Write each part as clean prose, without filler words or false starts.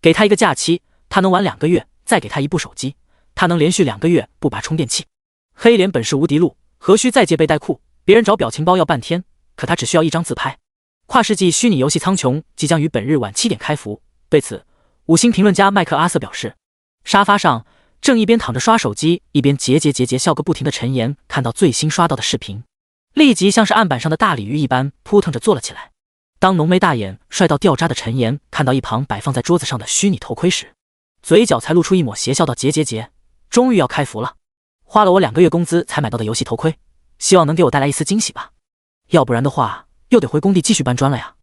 给他一个假期，他能玩2个月，再给他一部手机，他能连续2个月不拔充电器。黑脸本是无敌路，何须再借背带库？别人找表情包要半天，可他只需要一张自拍。跨世纪虚拟游戏苍穹即将于本日晚7点开服。对此，5星评论家麦克阿瑟表示，沙发上正一边躺着刷手机，一边节笑个不停的陈岩看到最新刷到的视频，立即像是案板上的大鲤鱼一般扑腾着坐了起来。当浓眉大眼帅到掉渣的陈岩看到一旁摆放在桌子上的虚拟头盔时，嘴角才露出一抹邪笑道：终于要开服了，花了我2个月工资才买到的游戏头盔，希望能给我带来一丝惊喜吧，要不然的话又得回工地继续搬砖了呀。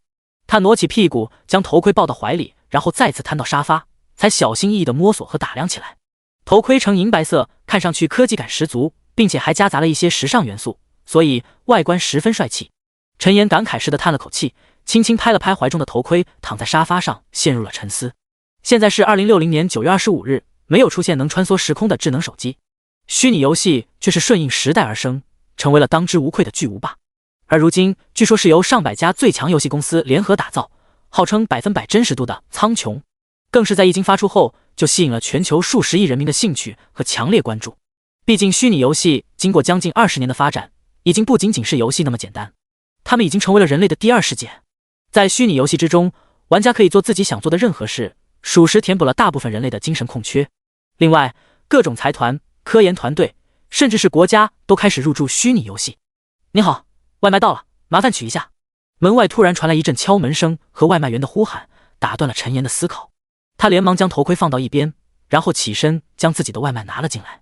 他挪起屁股将头盔抱到怀里，然后再次瘫到沙发，才小心翼翼地摸索和打量起来。头盔呈银白色，看上去科技感十足，并且还夹杂了一些时尚元素，所以外观十分帅气。陈岩感慨似的叹了口气，轻轻拍了拍怀中的头盔，躺在沙发上陷入了沉思。现在是2060年9月25日，没有出现能穿梭时空的智能手机，虚拟游戏却是顺应时代而生，成为了当之无愧的巨无霸。而如今据说是由上百家最强游戏公司联合打造，号称100%真实度的苍穹，更是在一经发出后就吸引了全球数十亿人民的兴趣和强烈关注。毕竟虚拟游戏经过将近20年的发展，已经不仅仅是游戏那么简单，它们已经成为了人类的第二世界。在虚拟游戏之中，玩家可以做自己想做的任何事，属实填补了大部分人类的精神空缺。另外，各种财团、科研团队，甚至是国家都开始入驻虚拟游戏。你好，外卖到了，麻烦取一下。门外突然传来一阵敲门声和外卖员的呼喊，打断了陈岩的思考。他连忙将头盔放到一边，然后起身将自己的外卖拿了进来。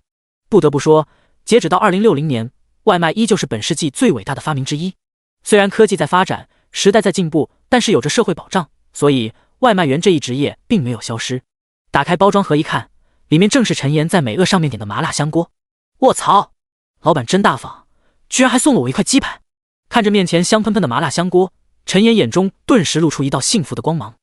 不得不说，截止到2060年，外卖依旧是本世纪最伟大的发明之一。虽然科技在发展，时代在进步，但是有着社会保障，所以外卖员这一职业并没有消失。打开包装盒一看，里面正是陈岩在美恶上面点的麻辣香锅。卧槽，老板真大方，居然还送了我一块鸡排。看着面前香喷喷的麻辣香锅，陈岩眼中顿时露出一道幸福的光芒。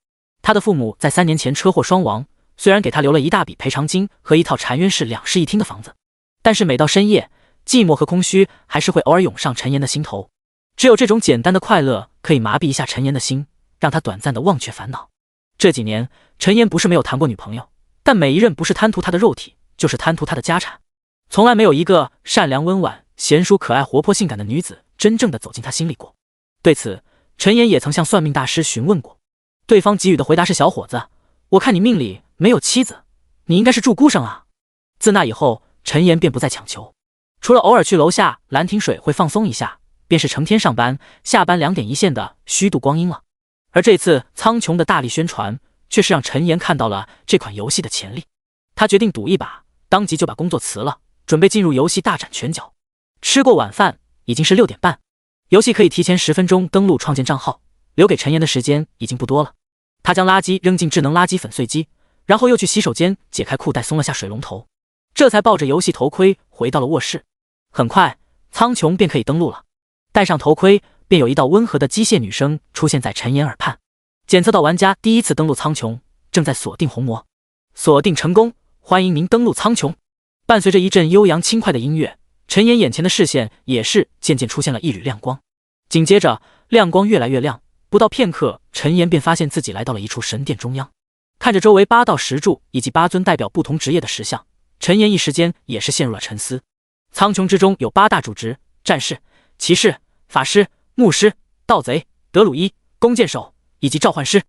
他的父母在3年前车祸双亡，虽然给他留了一大笔赔偿金和一套禅院式2室1厅的房子，但是每到深夜，寂寞和空虚还是会偶尔涌上陈岩的心头。只有这种简单的快乐可以麻痹一下陈岩的心，让他短暂的忘却烦恼。这几年，陈岩不是没有谈过女朋友，但每一任不是贪图他的肉体，就是贪图他的家产，从来没有一个善良温婉、贤淑可爱、活泼性感的女子真正的走进他心里过。对此，陈岩也曾向算命大师询问过，对方给予的回答是：小伙子，我看你命里没有妻子，你应该是住孤生啊。自那以后，陈岩便不再强求，除了偶尔去楼下兰亭水会放松一下，便是成天上班，下班2点一线的虚度光阴了。而这次苍穹的大力宣传，却是让陈岩看到了这款游戏的潜力。他决定赌一把，当即就把工作辞了，准备进入游戏大展拳脚。吃过晚饭，已经是6点半，游戏可以提前10分钟登录创建账号，留给陈岩的时间已经不多了。他将垃圾扔进智能垃圾粉碎机，然后又去洗手间解开裤带松了下水龙头，这才抱着游戏头盔回到了卧室。很快，苍穹便可以登录了。戴上头盔，便有一道温和的机械女声出现在陈岩耳畔。检测到玩家第一次登录苍穹，正在锁定红魔。锁定成功，欢迎您登录苍穹。伴随着一阵悠扬轻快的音乐，陈岩眼前的视线也是渐渐出现了一缕亮光。紧接着，亮光越来越亮，不到片刻，陈岩便发现自己来到了一处神殿中央。看着周围8道石柱以及8尊代表不同职业的石像，陈岩一时间也是陷入了沉思。苍穹之中有8大主职：战士、骑士、法师、牧师、盗贼、德鲁伊、弓箭手以及召唤师。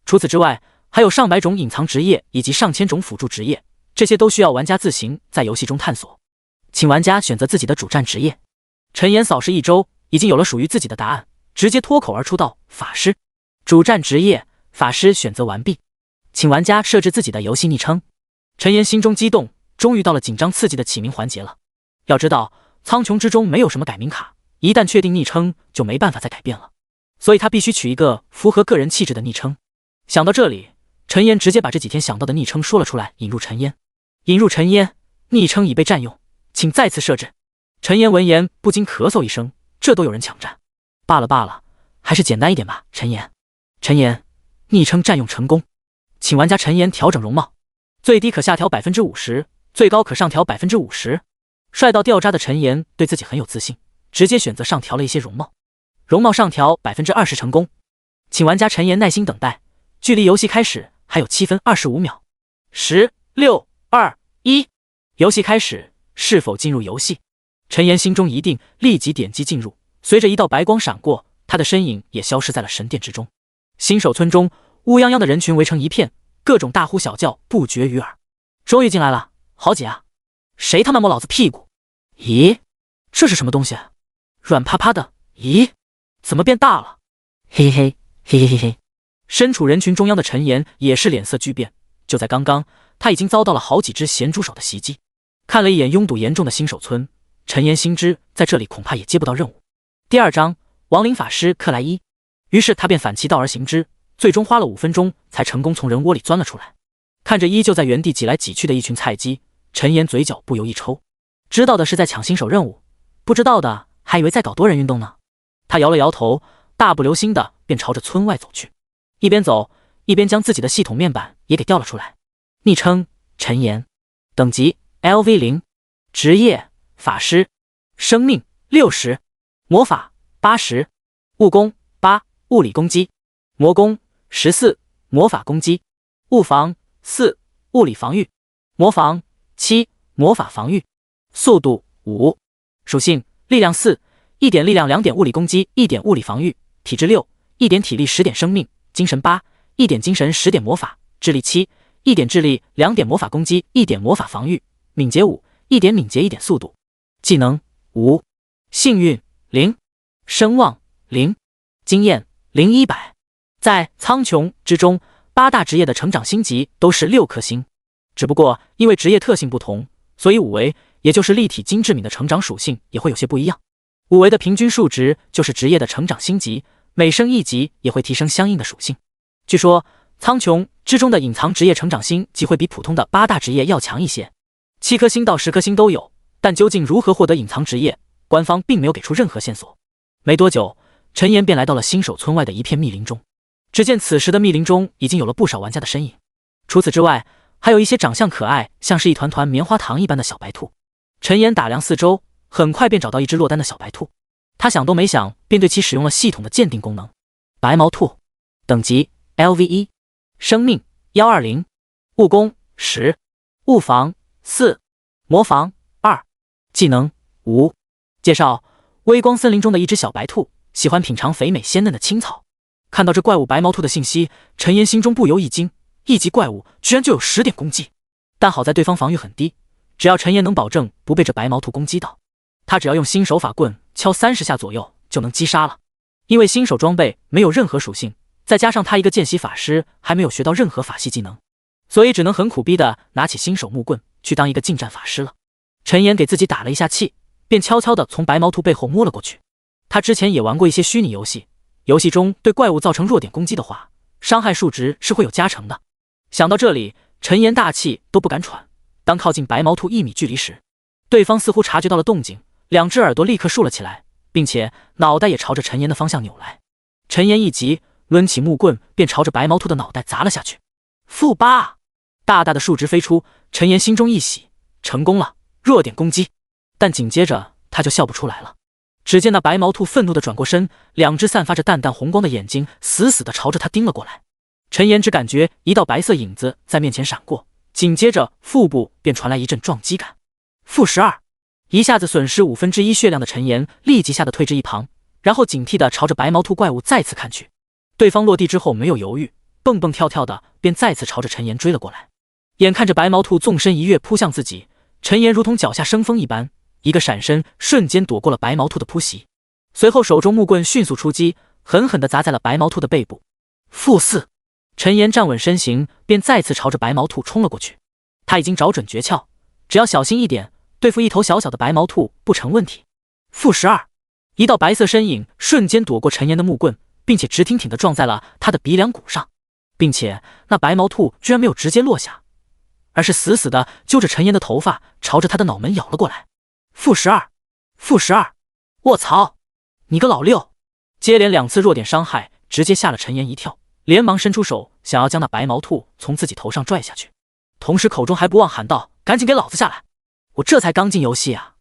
除此之外，还有上百种隐藏职业以及上千种辅助职业，这些都需要玩家自行在游戏中探索。请玩家选择自己的主战职业。陈岩扫视一周，已经有了属于自己的答案，直接脱口而出道：法师。主战职业法师选择完毕，请玩家设置自己的游戏昵称。陈岩心中激动，终于到了紧张刺激的起名环节了。要知道，苍穹之中没有什么改名卡，一旦确定昵称就没办法再改变了，所以他必须取一个符合个人气质的昵称。想到这里，陈岩直接把这几天想到的昵称说了出来：引入陈烟。引入陈烟，昵称已被占用，请再次设置。陈岩闻言不禁咳嗽一声，这都有人抢占，罢了，还是简单一点吧。陈岩，昵称占用成功，请玩家陈岩调整容貌，最低可下调 50%， 最高可上调 50%。 帅到掉渣的陈岩对自己很有自信，直接选择上调了一些容貌。容貌上调 20% 成功，请玩家陈岩耐心等待，距离游戏开始还有7分25秒。10、6、2、1，游戏开始，是否进入游戏？陈岩心中一定，立即点击进入。随着一道白光闪过，他的身影也消失在了神殿之中。新手村中，乌泱泱的人群围成一片，各种大呼小叫不绝于耳。终于进来了，好姐啊！谁他妈摸老子屁股？咦，这是什么东西？软趴趴的。咦，怎么变大了？嘿嘿嘿嘿嘿嘿。身处人群中央的陈岩也是脸色巨变。就在刚刚，他已经遭到了好几只咸猪手的袭击。看了一眼拥堵严重的新手村，陈岩心知在这里恐怕也接不到任务。第2章，亡灵法师克莱伊。于是他便反其道而行之，最终花了5分钟才成功从人窝里钻了出来。看着依旧在原地挤来挤去的一群菜鸡，陈岩嘴角不由一抽。知道的是在抢新手任务，不知道的还以为在搞多人运动呢。他摇了摇头，大步流星的便朝着村外走去，一边走一边将自己的系统面板也给调了出来。昵称陈岩，等级 LV0， 职业法师，生命60，魔法80，物攻8，物理攻击，魔攻14，魔法攻击，物防4，物理防御，魔防7，魔法防御，速度5，属性力量4， 1点力量2点物理攻击1点物理防御，体质6， 1点体力10点生命，精神8， 1点精神10点魔法，智力7， 1点智力2点魔法攻击1点魔法防御，敏捷5， 1点敏捷1点速度，技能5，幸运0，声望0，经验0 100。在苍穹之中，8大职业的成长星级都是6颗星，只不过因为职业特性不同，所以5维也就是立体精致敏的成长属性也会有些不一样。5维的平均数值就是职业的成长星级，每升1级也会提升相应的属性。据说苍穹之中的隐藏职业成长星级会比普通的8大职业要强一些，7颗星到10颗星都有，但究竟如何获得隐藏职业，官方并没有给出任何线索。没多久，陈岩便来到了新手村外的一片密林中。只见此时的密林中已经有了不少玩家的身影，除此之外，还有一些长相可爱，像是一团团棉花糖一般的小白兔。陈岩打量四周，很快便找到一只落单的小白兔。他想都没想，便对其使用了系统的鉴定功能。白毛兔，等级 LV1， 生命120，物攻10，物防4，魔防2，技能5。介绍：微光森林中的一只小白兔，喜欢品尝肥美鲜嫩的青草。看到这怪物白毛兔的信息，陈岩心中不由一惊，一级怪物居然就有10点攻击。但好在对方防御很低，只要陈岩能保证不被这白毛兔攻击到，他只要用新手法棍敲30下左右就能击杀了。因为新手装备没有任何属性，再加上他一个见习法师还没有学到任何法系技能，所以只能很苦逼的拿起新手木棍去当一个近战法师了。陈岩给自己打了一下气，便悄悄地从白毛兔背后摸了过去。他之前也玩过一些虚拟游戏，游戏中对怪物造成弱点攻击的话，伤害数值是会有加成的。想到这里，陈岩大气都不敢喘。当靠近白毛兔1米距离时，对方似乎察觉到了动静，2只耳朵立刻竖了起来，并且脑袋也朝着陈岩的方向扭来。陈岩一急，抡起木棍便朝着白毛兔的脑袋砸了下去。负8，大大的数值飞出，陈岩心中一喜，成功了，弱点攻击。但紧接着他就笑不出来了。只见那白毛兔愤怒地转过身，2只散发着淡淡红光的眼睛死死地朝着他盯了过来。陈岩只感觉一道白色影子在面前闪过，紧接着腹部便传来一阵撞击感。负12，一下子损失1/5血量的陈岩立即吓得退至一旁，然后警惕地朝着白毛兔怪物再次看去。对方落地之后没有犹豫，蹦蹦跳跳的便再次朝着陈岩追了过来。眼看着白毛兔纵身一跃扑向自己，陈岩如同脚下生风一般，一个闪身瞬间躲过了白毛兔的扑袭，随后手中木棍迅速出击，狠狠地砸在了白毛兔的背部。负4，陈岩站稳身形，便再次朝着白毛兔冲了过去。他已经找准诀窍，只要小心一点，对付一头小小的白毛兔不成问题。负12，一道白色身影瞬间躲过陈岩的木棍，并且直挺挺地撞在了他的鼻梁骨上，并且那白毛兔居然没有直接落下，而是死死地揪着陈岩的头发，朝着他的脑门咬了过来。负12，负12，卧槽，你个老六！接连2次弱点伤害，直接吓了陈岩一跳，连忙伸出手想要将那白毛兔从自己头上拽下去，同时口中还不忘喊道：“赶紧给老子下来！我这才刚进游戏啊！”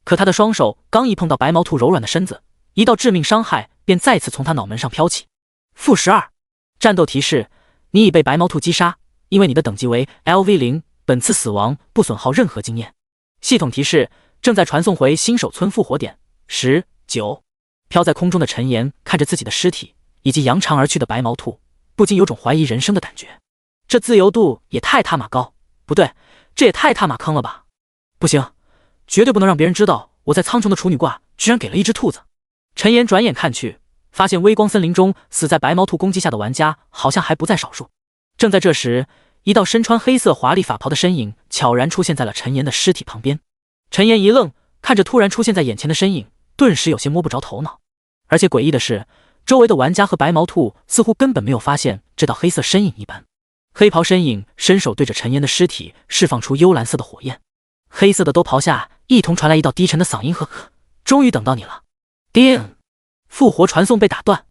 可他的双手刚一碰到白毛兔柔软的身子，一道致命伤害便再次从他脑门上飘起。负12，战斗提示：你已被白毛兔击杀，因为你的等级为 LV0，本次死亡不损耗任何经验。系统提示：正在传送回新手村复活点。10、9。飘在空中的陈岩看着自己的尸体以及扬长而去的白毛兔，不禁有种怀疑人生的感觉。这自由度也太他妈高，不对，这也太他妈坑了吧！不行，绝对不能让别人知道我在苍穹的处女卦居然给了一只兔子。陈岩转眼看去，发现微光森林中死在白毛兔攻击下的玩家好像还不在少数。正在这时，一道身穿黑色华丽法袍的身影悄然出现在了陈岩的尸体旁边。陈岩一愣，看着突然出现在眼前的身影，顿时有些摸不着头脑。而且诡异的是，周围的玩家和白毛兔似乎根本没有发现这道黑色身影一般。黑袍身影伸手对着陈岩的尸体释放出幽蓝色的火焰，黑色的兜袍下一同传来一道低沉的嗓音：“终于等到你了。”叮！复活传送被打断。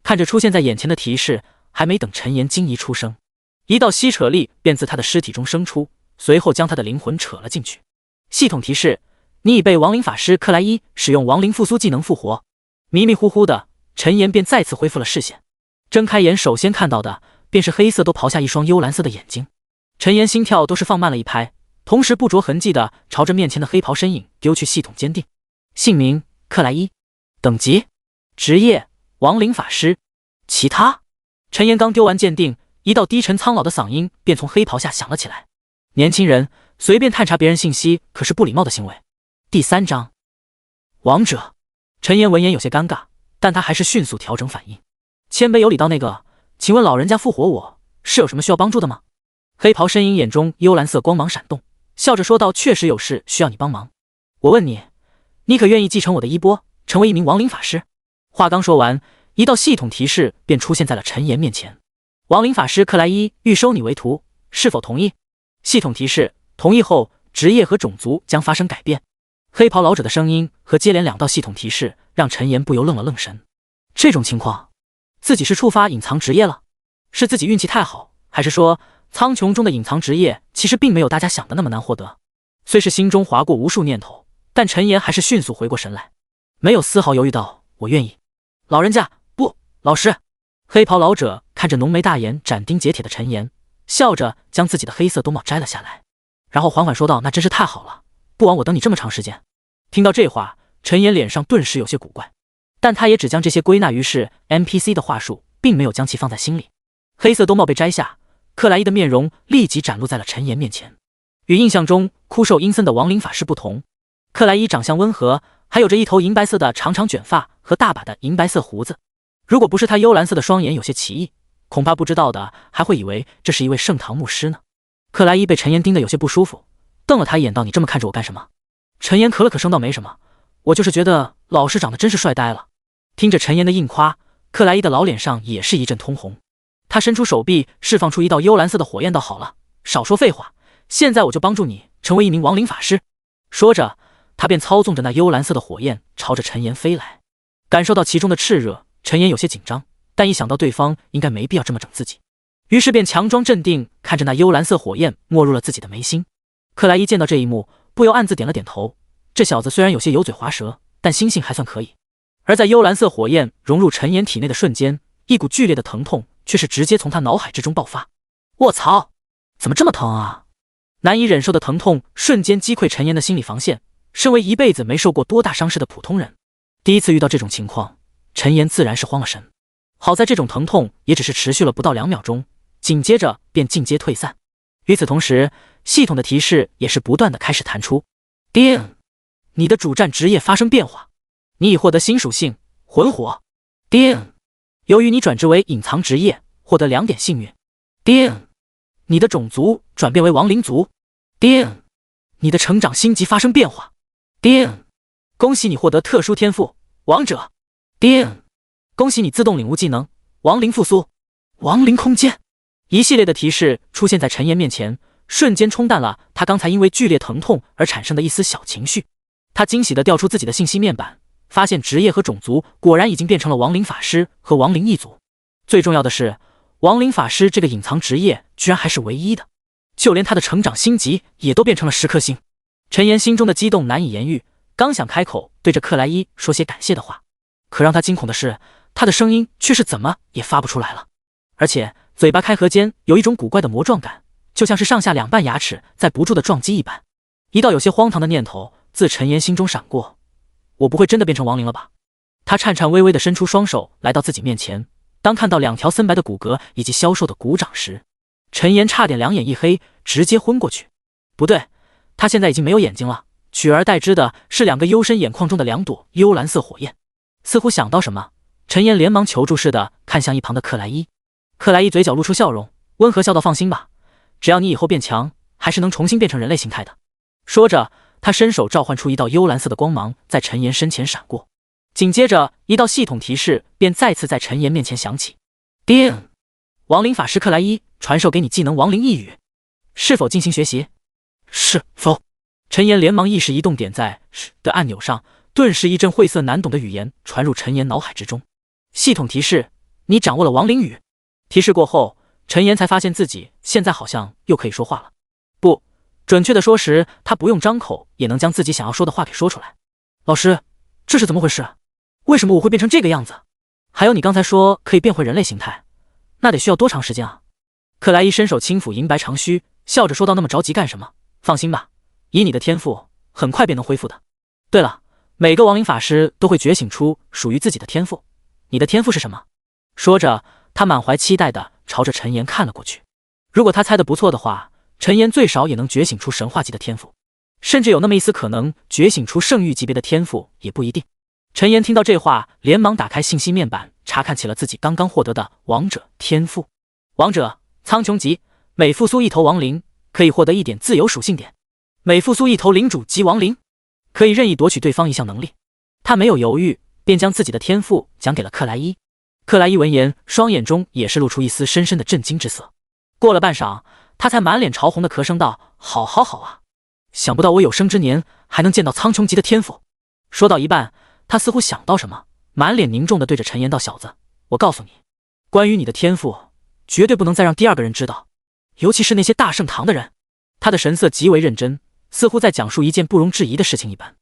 看着出现在眼前的提示，还没等陈岩惊疑出声，一道吸扯力便自他的尸体中生出，随后将他的灵魂扯了进去。系统提示：你已被亡灵法师克莱伊使用亡灵复苏技能复活。迷迷糊糊的，陈岩便再次恢复了视线。睁开眼，首先看到的便是黑色兜袍下一双幽蓝色的眼睛。陈岩心跳都是放慢了一拍，同时不着痕迹的朝着面前的黑袍身影丢去系统鉴定。姓名：克莱伊，等级：职业：亡灵法师。其他。陈岩刚丢完鉴定，一道低沉苍老的嗓音便从黑袍下响了起来：年轻人，随便探查别人信息可是不礼貌的行为。第3章，王者。陈岩闻言有些尴尬，但他还是迅速调整反应，谦卑有礼道：那个，请问老人家复活我是有什么需要帮助的吗？黑袍身影眼中幽蓝色光芒闪动，笑着说道：确实有事需要你帮忙。我问你，你可愿意继承我的衣钵，成为一名亡灵法师？话刚说完，一道系统提示便出现在了陈岩面前：亡灵法师克莱伊欲收你为徒，是否同意？系统提示：同意后，职业和种族将发生改变。黑袍老者的声音和接连2道系统提示让陈岩不由愣了愣神。这种情况，自己是触发隐藏职业了？是自己运气太好，还是说苍穹中的隐藏职业其实并没有大家想的那么难获得？虽是心中划过无数念头，但陈岩还是迅速回过神来，没有丝毫犹豫道：我愿意。老人家，不，老师。黑袍老者看着浓眉大眼斩钉截铁的陈岩，笑着将自己的黑色兜帽摘了下来，然后缓缓说道：那真是太好了，不枉我等你这么长时间。听到这话，陈岩脸上顿时有些古怪，但他也只将这些归纳于是 NPC 的话术，并没有将其放在心里。黑色兜帽被摘下，克莱伊的面容立即展露在了陈岩面前。与印象中枯瘦阴森的亡灵法师不同，克莱伊长相温和，还有着一头银白色的长长卷发和大把的银白色胡子。如果不是他幽蓝色的双眼有些奇异，恐怕不知道的还会以为这是一位圣堂牧师呢。克莱伊被陈岩盯得有些不舒服，瞪了他一眼道：你这么看着我干什么？陈岩咳了咳声道：没什么，我就是觉得老师长得真是帅呆了。听着陈岩的硬夸，克莱伊的老脸上也是一阵通红。他伸出手臂，释放出一道幽蓝色的火焰道：好了，少说废话，现在我就帮助你成为一名亡灵法师。说着，他便操纵着那幽蓝色的火焰朝着陈岩飞来。感受到其中的炽热，陈岩有些紧张，但一想到对方应该没必要这么整自己，于是便强装镇定，看着那幽蓝色火焰没入了自己的眉心。克莱伊见到这一幕，不由暗自点了点头，这小子虽然有些油嘴滑舌，但心性还算可以。而在幽蓝色火焰融入陈岩体内的瞬间，一股剧烈的疼痛却是直接从他脑海之中爆发。卧槽，怎么这么疼啊？难以忍受的疼痛瞬间击溃陈岩的心理防线，身为一辈子没受过多大伤势的普通人，第一次遇到这种情况，陈岩自然是慌了神。好在这种疼痛也只是持续了不到2秒钟，紧接着便尽皆退散。与此同时，系统的提示也是不断的开始弹出。叮！你的主战职业发生变化，你已获得新属性魂火。叮！由于你转职为隐藏职业，获得2点幸运。叮！你的种族转变为亡灵族。叮！你的成长星级发生变化。叮！恭喜你获得特殊天赋王者。叮！恭喜你自动领悟技能亡灵复苏。亡灵空间。一系列的提示出现在陈岩面前，瞬间冲淡了他刚才因为剧烈疼痛而产生的一丝小情绪。他惊喜地调出自己的信息面板，发现职业和种族果然已经变成了亡灵法师和亡灵一族。最重要的是，亡灵法师这个隐藏职业居然还是唯一的，就连他的成长星级也都变成了10颗星。陈岩心中的激动难以言喻，刚想开口对着克莱伊说些感谢的话，可让他惊恐的是，他的声音却是怎么也发不出来了。而且嘴巴开合间有一种古怪的魔状感，就像是上下两半牙齿在不住的撞击一般。一道有些荒唐的念头自陈岩心中闪过，我不会真的变成亡灵了吧？他颤颤巍巍地伸出双手来到自己面前，当看到2条森白的骨骼以及消瘦的骨掌时，陈岩差点两眼一黑，直接昏过去。不对，他现在已经没有眼睛了，取而代之的是2个幽深眼眶中的2朵幽蓝色火焰。似乎想到什么，陈岩连忙求助似的看向一旁的克莱伊。克莱伊嘴角露出笑容，温和笑道：“放心吧，只要你以后变强，还是能重新变成人类形态的。”说着，他伸手召唤出一道幽蓝色的光芒，在陈岩身前闪过。紧接着，一道系统提示便再次在陈岩面前响起：“叮，亡灵法师克莱伊传授给你技能亡灵一语，是否进行学习？”“是否。”陈岩连忙意识移动，点在“是”的按钮上，顿时一阵晦涩难懂的语言传入陈岩脑海之中。系统提示：“你掌握了亡灵语。”提示过后，陈岩才发现自己现在好像又可以说话了。不，准确的说时，他不用张口也能将自己想要说的话给说出来。“老师，这是怎么回事？为什么我会变成这个样子？还有你刚才说可以变回人类形态，那得需要多长时间啊？”克莱伊伸手轻抚银白长须，笑着说道：“那么着急干什么？放心吧，以你的天赋，很快便能恢复的。对了，每个亡灵法师都会觉醒出属于自己的天赋，你的天赋是什么？”说着，他满怀期待地朝着陈岩看了过去。如果他猜得不错的话，陈岩最少也能觉醒出神话级的天赋，甚至有那么一丝可能觉醒出圣域级别的天赋也不一定。陈岩听到这话，连忙打开信息面板，查看起了自己刚刚获得的王者天赋。王者苍穹级，每复苏一头亡灵，可以获得1点自由属性点；每复苏一头领主级亡灵，可以任意夺取对方一项能力。他没有犹豫，便将自己的天赋讲给了克莱伊。克莱伊闻言，双眼中也是露出一丝深深的震惊之色。过了半晌，他才满脸潮红的咳声道：“好啊，想不到我有生之年还能见到苍穹级的天赋。”说到一半，他似乎想到什么，满脸凝重的对着陈岩道：“小子，我告诉你，关于你的天赋，绝对不能再让第2个人知道，尤其是那些大圣堂的人。”他的神色极为认真，似乎在讲述一件不容置疑的事情一般。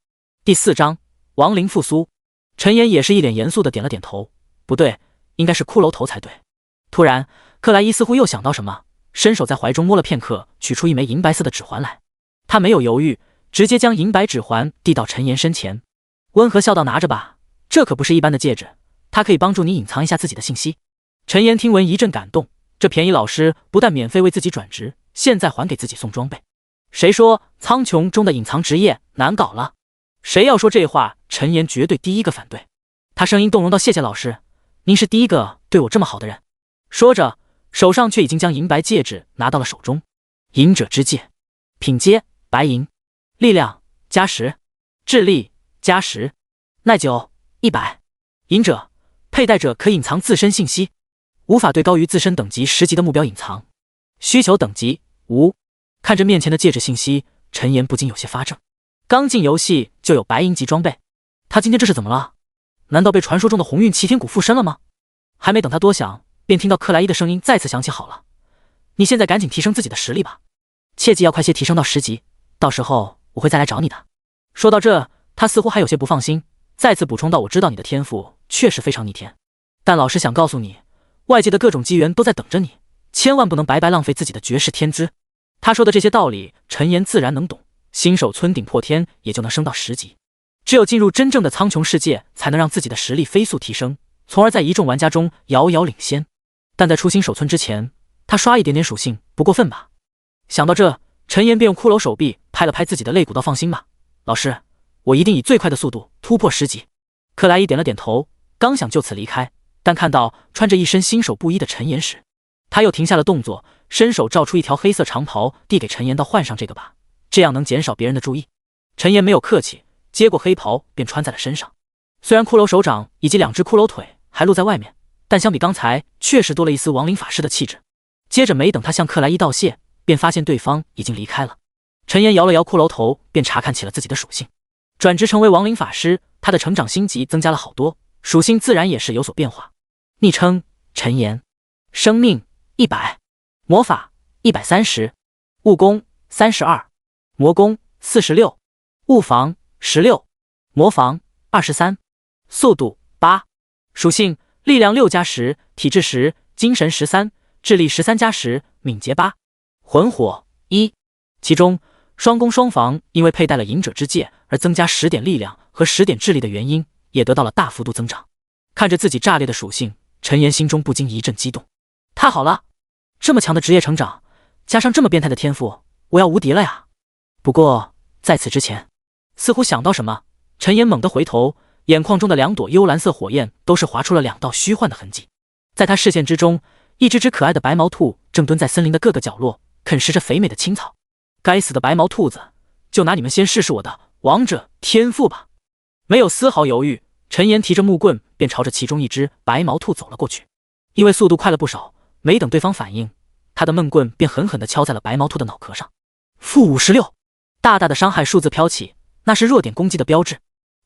第4章亡灵复苏。陈岩也是一脸严肃的点了点头，不对，应该是骷髅头才对。突然，克莱伊似乎又想到什么，伸手在怀中摸了片刻，取出一枚银白色的指环来。他没有犹豫，直接将银白指环递到陈岩身前，温和笑道：“拿着吧，这可不是一般的戒指，它可以帮助你隐藏一下自己的信息。”陈岩听闻一阵感动，这便宜老师不但免费为自己转职，现在还给自己送装备。谁说苍穹中的隐藏职业难搞了？谁要说这话，陈岩绝对第一个反对。他声音动容道：“谢谢老师，您是第一个对我这么好的人。”说着，手上却已经将银白戒指拿到了手中。隐者之戒，品阶白银，力量加10，智力加10，耐久100。隐者佩戴者可隐藏自身信息，无法对高于自身等级10级的目标隐藏，需求等级无。看着面前的戒指信息，陈岩不禁有些发怔。刚进游戏就有白银级装备，他今天这是怎么了？难道被传说中的鸿运齐天谷附身了吗？还没等他多想，便听到克莱伊的声音再次响起：“好了，你现在赶紧提升自己的实力吧，切记要快些提升到10级，到时候我会再来找你的。”说到这，他似乎还有些不放心，再次补充道：“我知道你的天赋确实非常逆天，但老师想告诉你，外界的各种机缘都在等着你，千万不能白白浪费自己的绝世天资。”他说的这些道理，陈岩自然能懂。新手村顶破天也就能升到10级，只有进入真正的苍穹世界，才能让自己的实力飞速提升，从而在一众玩家中遥遥领先。但在出新手村之前，他刷一点点属性不过分吧？想到这，陈岩便用骷髅手臂拍了拍自己的肋骨道：“放心吧，老师，我一定以最快的速度突破10级。”克莱伊点了点头，刚想就此离开，但看到穿着一身新手布衣的陈岩时，他又停下了动作，伸手照出一条黑色长袍递给陈岩道：“换上这个吧，这样能减少别人的注意。”陈岩没有客气，接过黑袍便穿在了身上。虽然骷髅手掌以及2只骷髅腿还露在外面，但相比刚才确实多了一丝亡灵法师的气质。接着没等他向克莱伊道谢，便发现对方已经离开了。陈岩摇了摇骷髅头，便查看起了自己的属性。转职成为亡灵法师，他的成长星级增加了好多，属性自然也是有所变化。昵称陈岩，生命100，魔法130，物攻32，魔攻46，物防16，魔防23，速度8，属性力量6+10，体质10，精神13，智力13+10，敏捷8，魂火1。其中双攻双防因为佩戴了隐者之戒而增加10点力量和10点智力的原因，也得到了大幅度增长。看着自己炸裂的属性，陈岩心中不禁一阵激动。太好了，这么强的职业成长，加上这么变态的天赋，我要无敌了呀！不过在此之前，似乎想到什么，陈岩猛地回头，眼眶中的2朵幽蓝色火焰都是划出了2道虚幻的痕迹。在他视线之中，一只可爱的白毛兔正蹲在森林的各个角落，啃食着肥美的青草。该死的白毛兔子，就拿你们先试试我的王者天赋吧！没有丝毫犹豫，陈岩提着木棍便朝着其中一只白毛兔走了过去。因为速度快了不少，没等对方反应，他的闷棍便狠狠地敲在了白毛兔的脑壳上。-56，大大的伤害数字飘起，那是弱点攻击的标志。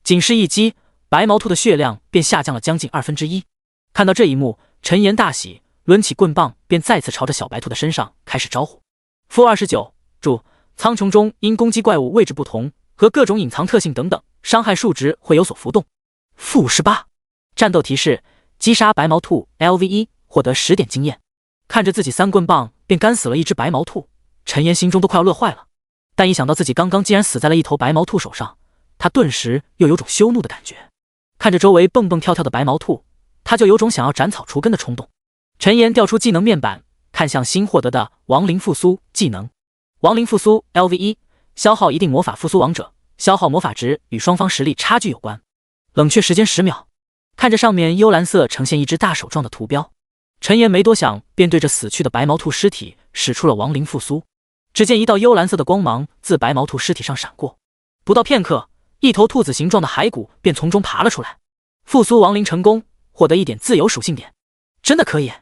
仅是一击，白毛兔的血量便下降了将近1/2。看到这一幕，陈岩大喜，抡起棍棒便再次朝着小白兔的身上开始招呼。-29，注：苍穹中因攻击怪物位置不同和各种隐藏特性等等，伤害数值会有所浮动。-58，战斗提示：击杀白毛兔 LV1，获得10点经验。看着自己3棍棒便干死了一只白毛兔，陈岩心中都快要乐坏了。但一想到自己刚刚竟然死在了一头白毛兔手上，他顿时又有种羞怒的感觉。看着周围蹦蹦跳跳的白毛兔，他就有种想要斩草除根的冲动。陈岩调出技能面板，看向新获得的亡灵复苏技能。亡灵复苏 LV1，消耗一定魔法复苏王者，消耗魔法值与双方实力差距有关，冷却时间10秒。看着上面幽蓝色呈现一只大手状的图标，陈岩没多想，便对着死去的白毛兔尸体使出了亡灵复苏。只见一道幽蓝色的光芒自白毛兔尸体上闪过，不到片刻，一头兔子形状的骸骨便从中爬了出来。复苏亡灵成功，获得1点自由属性点。真的可以！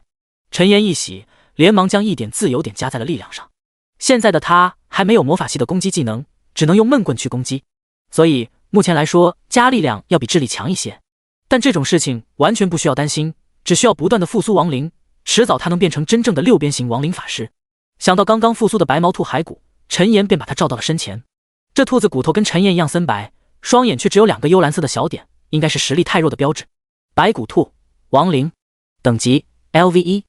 陈岩一喜，连忙将1点自由点加在了力量上。现在的他还没有魔法系的攻击技能，只能用闷棍去攻击，所以目前来说加力量要比智力强一些。但这种事情完全不需要担心，只需要不断的复苏亡灵，迟早他能变成真正的6边形亡灵法师。想到刚刚复苏的白毛兔骸骨，陈岩便把它照到了身前。这兔子骨头跟陈岩一样森白，双眼却只有2个幽蓝色的小点，应该是实力太弱的标志。白骨兔，亡灵，等级 LV1，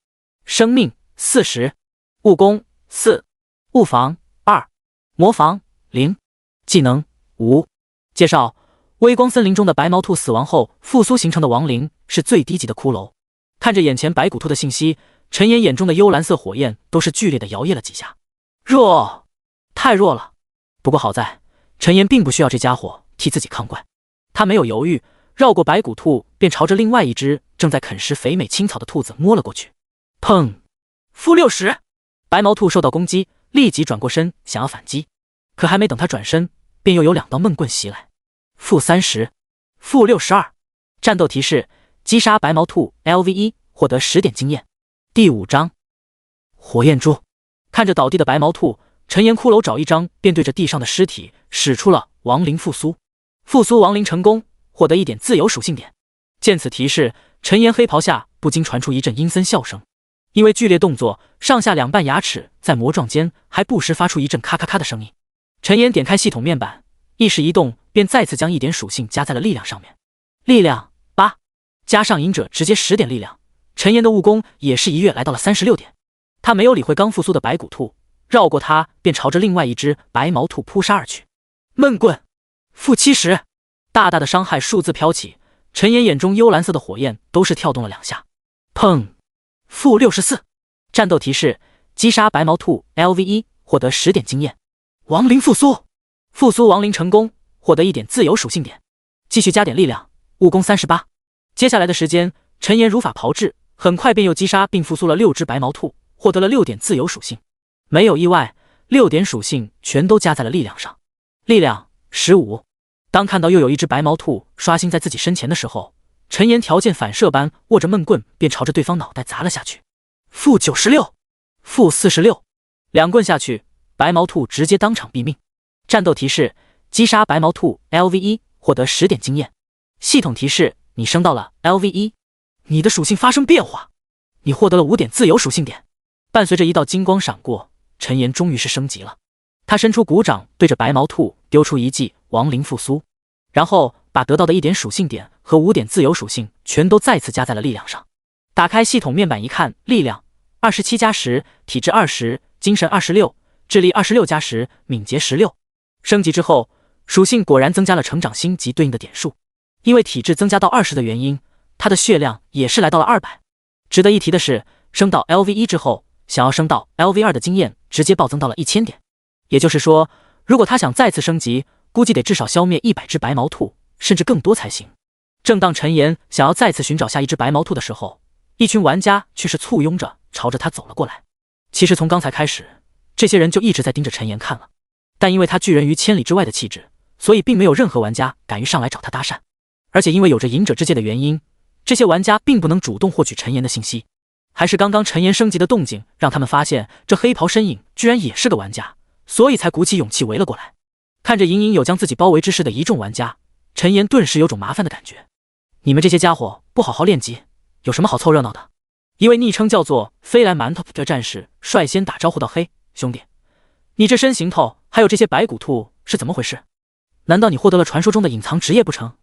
生命40，物攻4，物防2，魔防0，技能无。介绍：微光森林中的白毛兔死亡后复苏形成的亡灵是最低级的骷髅。看着眼前白骨兔的信息，陈岩眼中的幽蓝色火焰都是剧烈的摇曳了几下。弱，太弱了。不过好在陈岩并不需要这家伙替自己抗怪，他没有犹豫，绕过白骨兔便朝着另外一只正在啃食肥美青草的兔子摸了过去。砰！-60，白毛兔受到攻击，立即转过身想要反击，可还没等他转身，便又有2道闷棍袭来。-30，-62，战斗提示：击杀白毛兔 LV1，获得10点经验。第5章火焰珠。看着倒地的白毛兔，陈岩骷髅爪一张便对着地上的尸体使出了亡灵复苏。复苏亡灵成功，获得1点自由属性点。见此提示，陈岩黑袍下不禁传出一阵阴森笑声。因为剧烈动作，上下2瓣牙齿在磨撞间还不时发出一阵咔咔咔的声音。陈岩点开系统面板，意识一动，便再次将1点属性加在了力量上面。力量8，加上隐者直接10点力量，陈岩的物攻也是一跃来到了36点。他没有理会刚复苏的白骨兔，绕过他便朝着另外一只白毛兔扑杀而去。闷棍-70，大大的伤害数字飘起，陈岩眼中幽蓝色的火焰都是跳动了2下。砰！-64，战斗提示：击杀白毛兔 LV1，获得10点经验。亡灵复苏，复苏亡灵成功，获得1点自由属性点。继续加点力量，物攻38。接下来的时间，陈岩如法炮制，很快便又击杀并复苏了6只白毛兔，获得了6点自由属性。没有意外，6点属性全都加在了力量上。力量15。当看到又有一只白毛兔刷新在自己身前的时候，陈岩条件反射般握着闷棍便朝着对方脑袋砸了下去。-96，-46，两棍下去，白毛兔直接当场毙命。战斗提示：击杀白毛兔 LV1，获得10点经验。系统提示：你升到了 LV1，你的属性发生变化，你获得了5点自由属性点。伴随着一道金光闪过，陈岩终于是升级了。他伸出骨掌，对着白毛兔丢出一记亡灵复苏，然后把得到的1点属性点和5点自由属性全都再次加在了力量上。打开系统面板一看，力量 27+10，体质20，精神26，智力26+10，敏捷16。升级之后，属性果然增加了成长星级对应的点数。因为体质增加到20的原因，他的血量也是来到了200。值得一提的是，升到 LV1 之后，想要升到 LV2 的经验直接暴增到了1000点。也就是说，如果他想再次升级，估计得至少消灭100只白毛兔，甚至更多才行。正当陈岩想要再次寻找下一只白毛兔的时候，一群玩家却是簇拥着朝着他走了过来。其实从刚才开始，这些人就一直在盯着陈岩看了，但因为他拒人于千里之外的气质，所以并没有任何玩家敢于上来找他搭讪。而且因为有着隐者之戒的原因，这些玩家并不能主动获取陈岩的信息。还是刚刚陈岩升级的动静让他们发现这黑袍身影居然也是个玩家，所以才鼓起勇气围了过来。看着隐隐有将自己包围之势的一众玩家，陈岩顿时有种麻烦的感觉。你们这些家伙不好好练级，有什么好凑热闹的？一位昵称叫做飞来馒头的战士率先打招呼道：“嘿，兄弟，你这身行头还有这些白骨兔是怎么回事？难道你获得了传说中的隐藏职业不成？”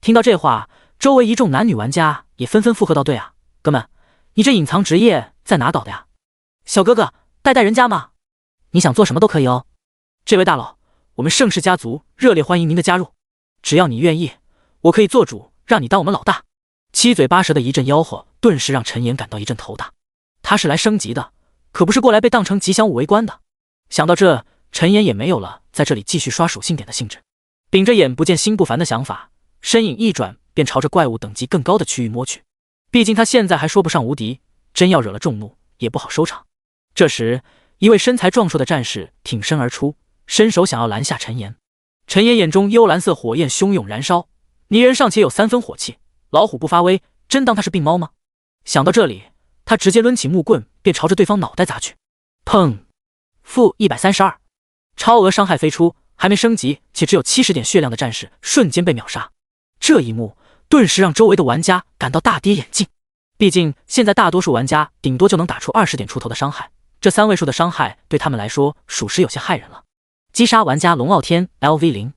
听到这话，周围一众男女玩家也纷纷附和道：“对啊，哥们，你这隐藏职业在哪搞的呀？小哥哥，带人家吗？你想做什么都可以哦。这位大佬，我们盛世家族热烈欢迎您的加入，只要你愿意，我可以做主，让你当我们老大。”七嘴八舌的一阵吆喝，顿时让陈岩感到一阵头大。他是来升级的，可不是过来被当成吉祥物围观的。想到这，陈岩也没有了在这里继续刷属性点的兴致，秉着眼不见心不烦的想法，身影一转，便朝着怪物等级更高的区域摸去。毕竟他现在还说不上无敌，真要惹了众怒，也不好收场。这时，一位身材壮硕的战士挺身而出，伸手想要拦下陈岩。陈岩眼中幽蓝色火焰汹涌燃烧，泥人尚且有3分火气，老虎不发威，真当他是病猫吗？想到这里，他直接抡起木棍，便朝着对方脑袋砸去。砰！负132，超额伤害飞出，还没升级且只有70点血量的战士瞬间被秒杀。这一幕顿时让周围的玩家感到大跌眼镜。毕竟现在大多数玩家顶多就能打出20点出头的伤害，这3位数的伤害对他们来说属实有些骇人了。击杀玩家龙傲天 LV0，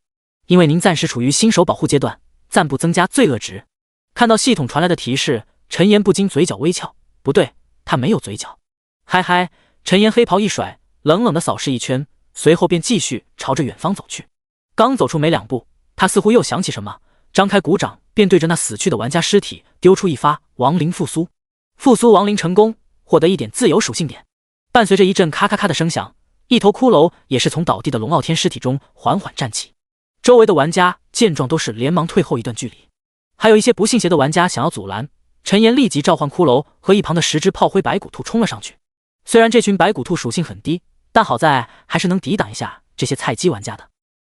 因为您暂时处于新手保护阶段，暂不增加罪恶值。看到系统传来的提示，陈岩不禁嘴角微翘。不对，他没有嘴角。嗨嗨，陈岩黑袍一甩，冷冷的扫视一圈，随后便继续朝着远方走去。刚走出没2步，他似乎又想起什么，张开鼓掌，便对着那死去的玩家尸体丢出一发亡灵复苏。复苏亡灵成功，获得1点自由属性点。伴随着一阵咔咔咔的声响，一头骷髅也是从倒地的龙傲天尸体中缓缓站起。周围的玩家见状都是连忙退后一段距离，还有一些不信邪的玩家想要阻拦。陈岩立即召唤骷髅和一旁的10只炮灰白骨兔冲了上去。虽然这群白骨兔属性很低，但好在还是能抵挡一下这些菜鸡玩家的。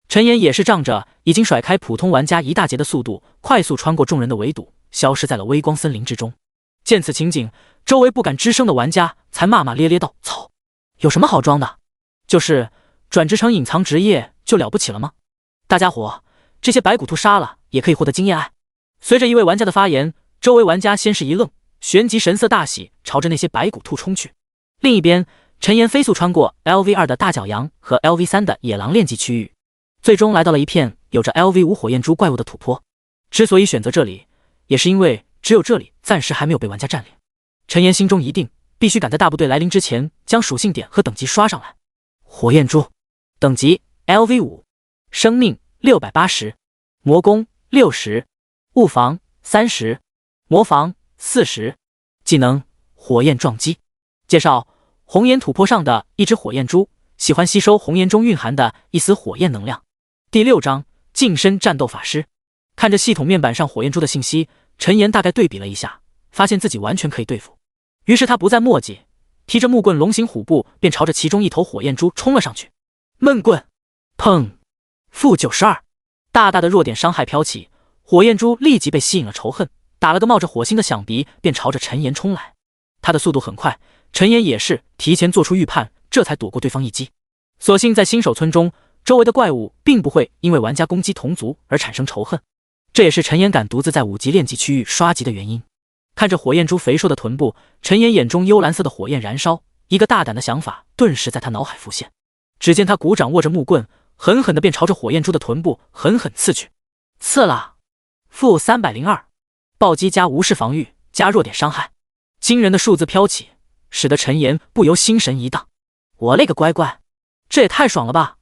陈岩也是仗着已经甩开普通玩家一大截的速度，快速穿过众人的围堵，消失在了微光森林之中。见此情景，周围不敢吱声的玩家才骂骂咧咧道：“操，有什么好装的？就是转职成隐藏职业就了不起了吗？大家伙，这些白骨兔杀了也可以获得经验爱。”随着一位玩家的发言，周围玩家先是一愣，旋即神色大喜，朝着那些白骨兔冲去。另一边，陈岩飞速穿过 LV2 的大角羊和 LV3 的野狼练级区域，最终来到了一片有着 LV5 火焰猪怪物的土坡。之所以选择这里，也是因为只有这里暂时还没有被玩家占领。陈岩心中一定，必须赶在大部队来临之前将属性点和等级刷上来。火焰猪，等级 LV5， 生命680，魔攻60，物防30，魔防40，技能火焰撞击。介绍：红岩土坡上的一只火焰猪，喜欢吸收红岩中蕴含的一丝火焰能量。第6章近身战斗法师。看着系统面板上火焰猪的信息，陈岩大概对比了一下，发现自己完全可以对付。于是他不再墨迹，提着木棍龙行虎步，便朝着其中一头火焰猪冲了上去。闷棍，砰！负92，大大的弱点伤害飘起，火焰猪立即被吸引了仇恨，打了个冒着火星的响鼻，便朝着陈岩冲来。他的速度很快，陈岩也是提前做出预判，这才躲过对方一击。所幸在新手村中，周围的怪物并不会因为玩家攻击同族而产生仇恨，这也是陈岩敢独自在5级练级区域刷级的原因。看着火焰猪肥硕的臀部，陈岩眼中幽蓝色的火焰燃烧，一个大胆的想法顿时在他脑海浮现。只见他鼓掌握着木棍，狠狠地便朝着火焰猪的臀部狠狠刺去。刺了！负302，暴击加无视防御加弱点伤害，惊人的数字飘起，使得陈岩不由心神一荡。我勒个乖乖，这也太爽了吧！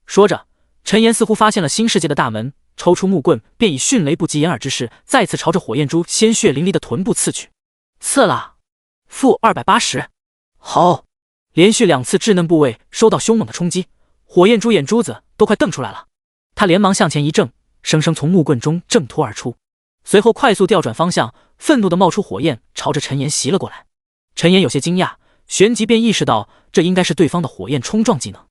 说着，陈岩似乎发现了新世界的大门，抽出木棍，便以迅雷不及掩耳之势，再次朝着火焰猪鲜血淋漓的臀部刺去。刺了！-280。好！连续2次稚嫩部位收到凶猛的冲击，火焰猪眼珠子都快瞪出来了。他连忙向前一挣，生生从木棍中挣脱而出，随后快速调转方向，愤怒地冒出火焰，朝着陈岩袭了过来。陈岩有些惊讶，旋即便意识到这应该是对方的火焰冲撞技能。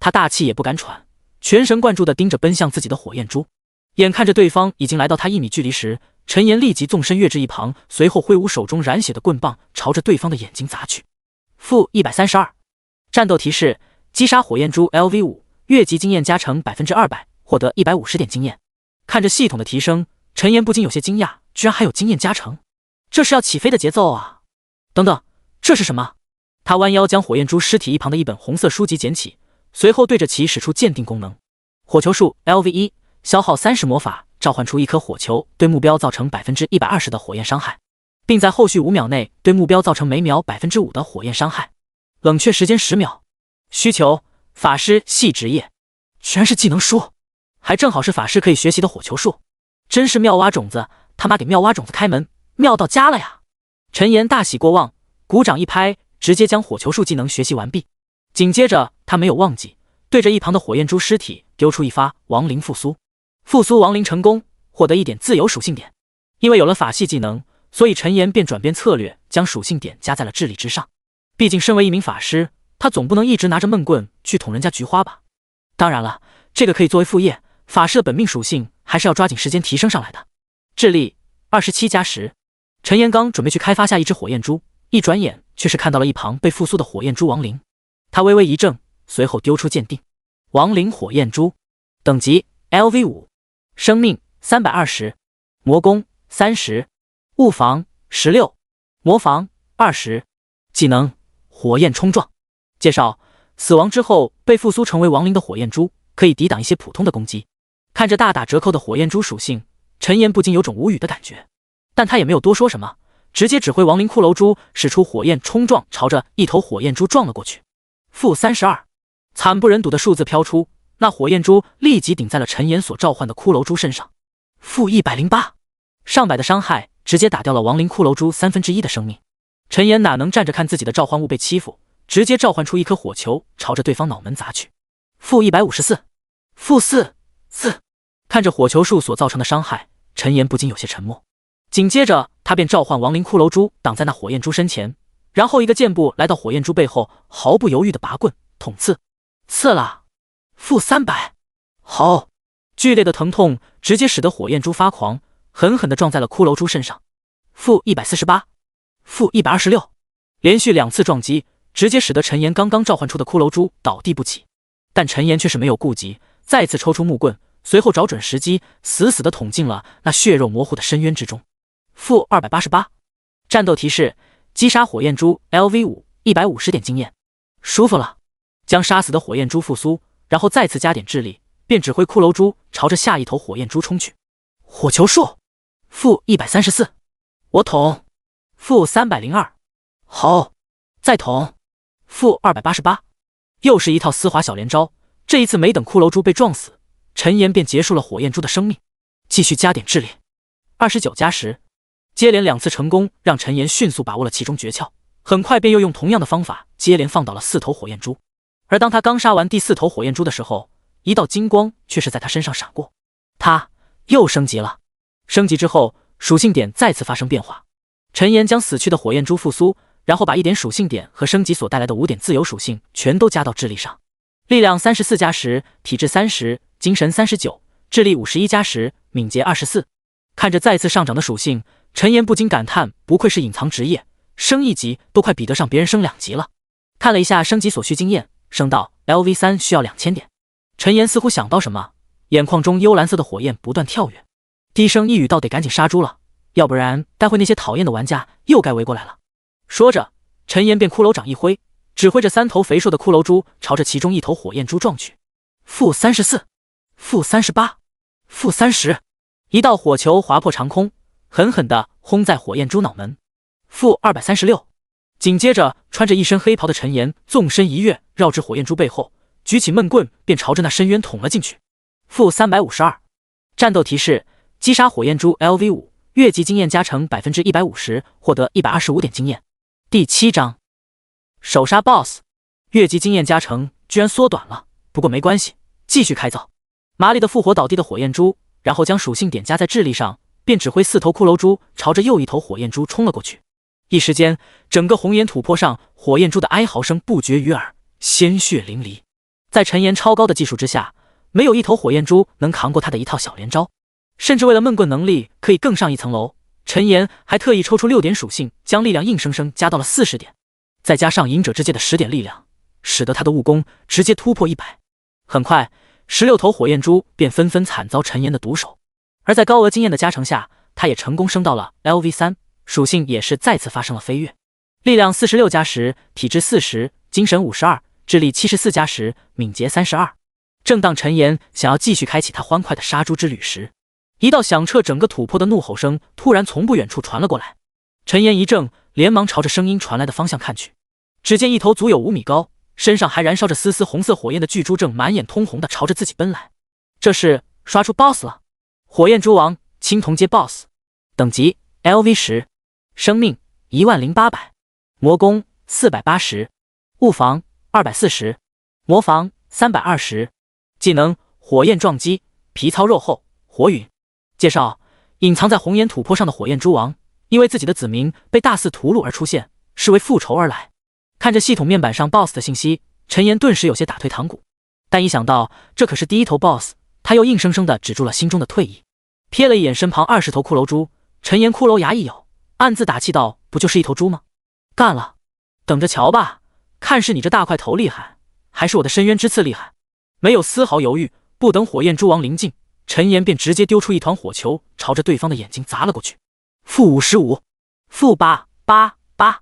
他大气也不敢喘，全神贯注地盯着奔向自己的火焰猪。眼看着对方已经来到他1米距离时，陈岩立即纵身跃至一旁，随后挥舞手中染血的棍棒，朝着对方的眼睛砸去。-132。战斗提示：击杀火焰猪 LV5，越级经验加成200%，获得150点经验。看着系统的提升，陈岩不禁有些惊讶，居然还有经验加成，这是要起飞的节奏啊！等等，这是什么？他弯腰将火焰猪尸体一旁的一本红色书籍捡起，随后对着其使出鉴定功能。火球术 LV1，消耗30魔法，召唤出一颗火球，对目标造成120%的火焰伤害，并在后续5秒内对目标造成每秒5%的火焰伤害。冷却时间10秒。需求：法师系职业。居然是技能书，还正好是法师可以学习的火球术，真是妙蛙种子！他妈给妙蛙种子开门，妙到家了呀！陈岩大喜过望，鼓掌一拍，直接将火球术技能学习完毕。紧接着他没有忘记对着一旁的火焰猪尸体丢出一发亡灵复苏，复苏亡灵成功，获得1点自由属性点。因为有了法系技能，所以陈岩便转变策略，将属性点加在了智力之上。毕竟身为一名法师，他总不能一直拿着闷棍去捅人家菊花吧。当然了，这个可以作为副业，法师的本命属性还是要抓紧时间提升上来的。智力27+10。陈岩刚准备去开发下一只火焰猪，一转眼却是看到了一旁被复苏的火焰猪亡灵。他微微一怔，随后丢出鉴定。亡灵火焰猪，等级 LV5，生命320，魔攻30，物防16，魔防20，技能火焰冲撞。介绍：死亡之后被复苏成为亡灵的火焰猪，可以抵挡一些普通的攻击。看着大打折扣的火焰猪属性，陈岩不禁有种无语的感觉，但他也没有多说什么，直接指挥亡灵骷髅猪使出火焰冲撞，朝着一头火焰猪撞了过去。-32。惨不忍睹的数字飘出，那火焰猪立即顶在了陈岩所召唤的骷髅猪身上。-108。上百的伤害直接打掉了亡灵骷髅猪1/3的生命。陈岩哪能站着看自己的召唤物被欺负，直接召唤出一颗火球，朝着对方脑门砸去。-154。-4。看着火球术所造成的伤害，陈岩不禁有些沉默。紧接着他便召唤亡灵骷髅猪挡在那火焰猪身前，然后一个箭步来到火焰猪背后，毫不犹豫的拔棍捅刺。刺了！-300。好！剧烈的疼痛直接使得火焰猪发狂，狠狠地撞在了骷髅猪身上。-148。-126。连续2次撞击，直接使得陈岩刚刚召唤出的骷髅猪倒地不起。但陈岩却是没有顾及，再次抽出木棍，随后找准时机，死死地捅进了那血肉模糊的深渊之中。-288。战斗提示：击杀火焰猪 LV5， 150点经验。舒服了，将杀死的火焰猪复苏，然后再次加点智力，便指挥骷髅猪朝着下一头火焰猪冲去。火球术-134。我捅-302。好，再捅-288。又是一套丝滑小连招，这一次没等骷髅猪被撞死，陈岩便结束了火焰猪的生命。继续加点智力，29+10。接连2次成功，让陈岩迅速把握了其中诀窍，很快便又用同样的方法接连放倒了4头火焰猪。而当他刚杀完第4头火焰猪的时候，一道金光却是在他身上闪过，他又升级了。升级之后，属性点再次发生变化。陈岩将死去的火焰猪复苏，然后把1点属性点和升级所带来的5点自由属性全都加到智力上。力量34+10，体质30，精神39，智力51+10，敏捷24。看着再次上涨的属性，陈岩不禁感叹，不愧是隐藏职业，升1级都快比得上别人升2级了。看了一下升级所需经验，升到 LV3 需要2000点。陈岩似乎想到什么，眼眶中幽蓝色的火焰不断跳跃，低声一语道：“得赶紧杀猪了，要不然待会那些讨厌的玩家又该围过来了。”说着，陈岩便骷髅掌一挥，指挥着3头肥硕的骷髅猪朝着其中一头火焰猪撞去。-34、-38、-30，一道火球划破长空，狠狠地轰在火焰猪脑门。-236，紧接着，穿着一身黑袍的陈岩纵身一跃，绕至火焰珠背后，举起闷棍便朝着那深渊捅了进去。负352。战斗提示：击杀火焰珠 LV5，越级经验加成 150%， 获得125点经验。第7章首杀 BOSS， 越级经验加成居然缩短了，不过没关系，继续开造。麻利的复活倒地的火焰珠，然后将属性点加在智力上，便指挥4头骷髅珠朝着又一头火焰珠冲了过去。一时间，整个红岩土坡上火焰珠的哀嚎声不绝于耳，鲜血淋漓。在陈岩超高的技术之下，没有一头火焰珠能扛过他的一套小连招，甚至为了闷棍能力可以更上一层楼，陈岩还特意抽出6点属性，将力量硬生生加到了40点，再加上隐者之界的10点力量，使得他的武功直接突破100。很快，16头火焰珠便纷纷惨遭陈岩的毒手，而在高额经验的加成下，他也成功升到了 LV3， 属性也是再次发生了飞跃，力量46加10，体质40，精神52，智力74加10，敏捷32。正当陈岩想要继续开启他欢快的杀猪之旅时，一道响彻整个土坡的怒吼声突然从不远处传了过来。陈岩一怔，连忙朝着声音传来的方向看去，只见一头足有5米高，身上还燃烧着丝丝红色火焰的巨猪正满眼通红的朝着自己奔来。这是刷出 BOSS 了！火焰猪王青铜阶 BOSS， 等级 LV10， 生命10800，魔攻480，物防240，魔防320，技能火焰撞击，皮糙肉厚，火陨。介绍：隐藏在红岩土坡上的火焰猪王，因为自己的子民被大肆屠戮而出现，是为复仇而来。看着系统面板上 BOSS 的信息，陈岩顿时有些打退堂鼓，但一想到这可是第一头 BOSS， 他又硬生生的止住了心中的退意。瞥了一眼身旁20头骷髅猪，陈岩骷髅牙一咬，暗自打气道：不就是一头猪吗？干了，等着瞧吧，看是你这大块头厉害，还是我的深渊之刺厉害。没有丝毫犹豫，不等火焰猪王临近，陈岩便直接丢出一团火球，朝着对方的眼睛砸了过去。负55，负888，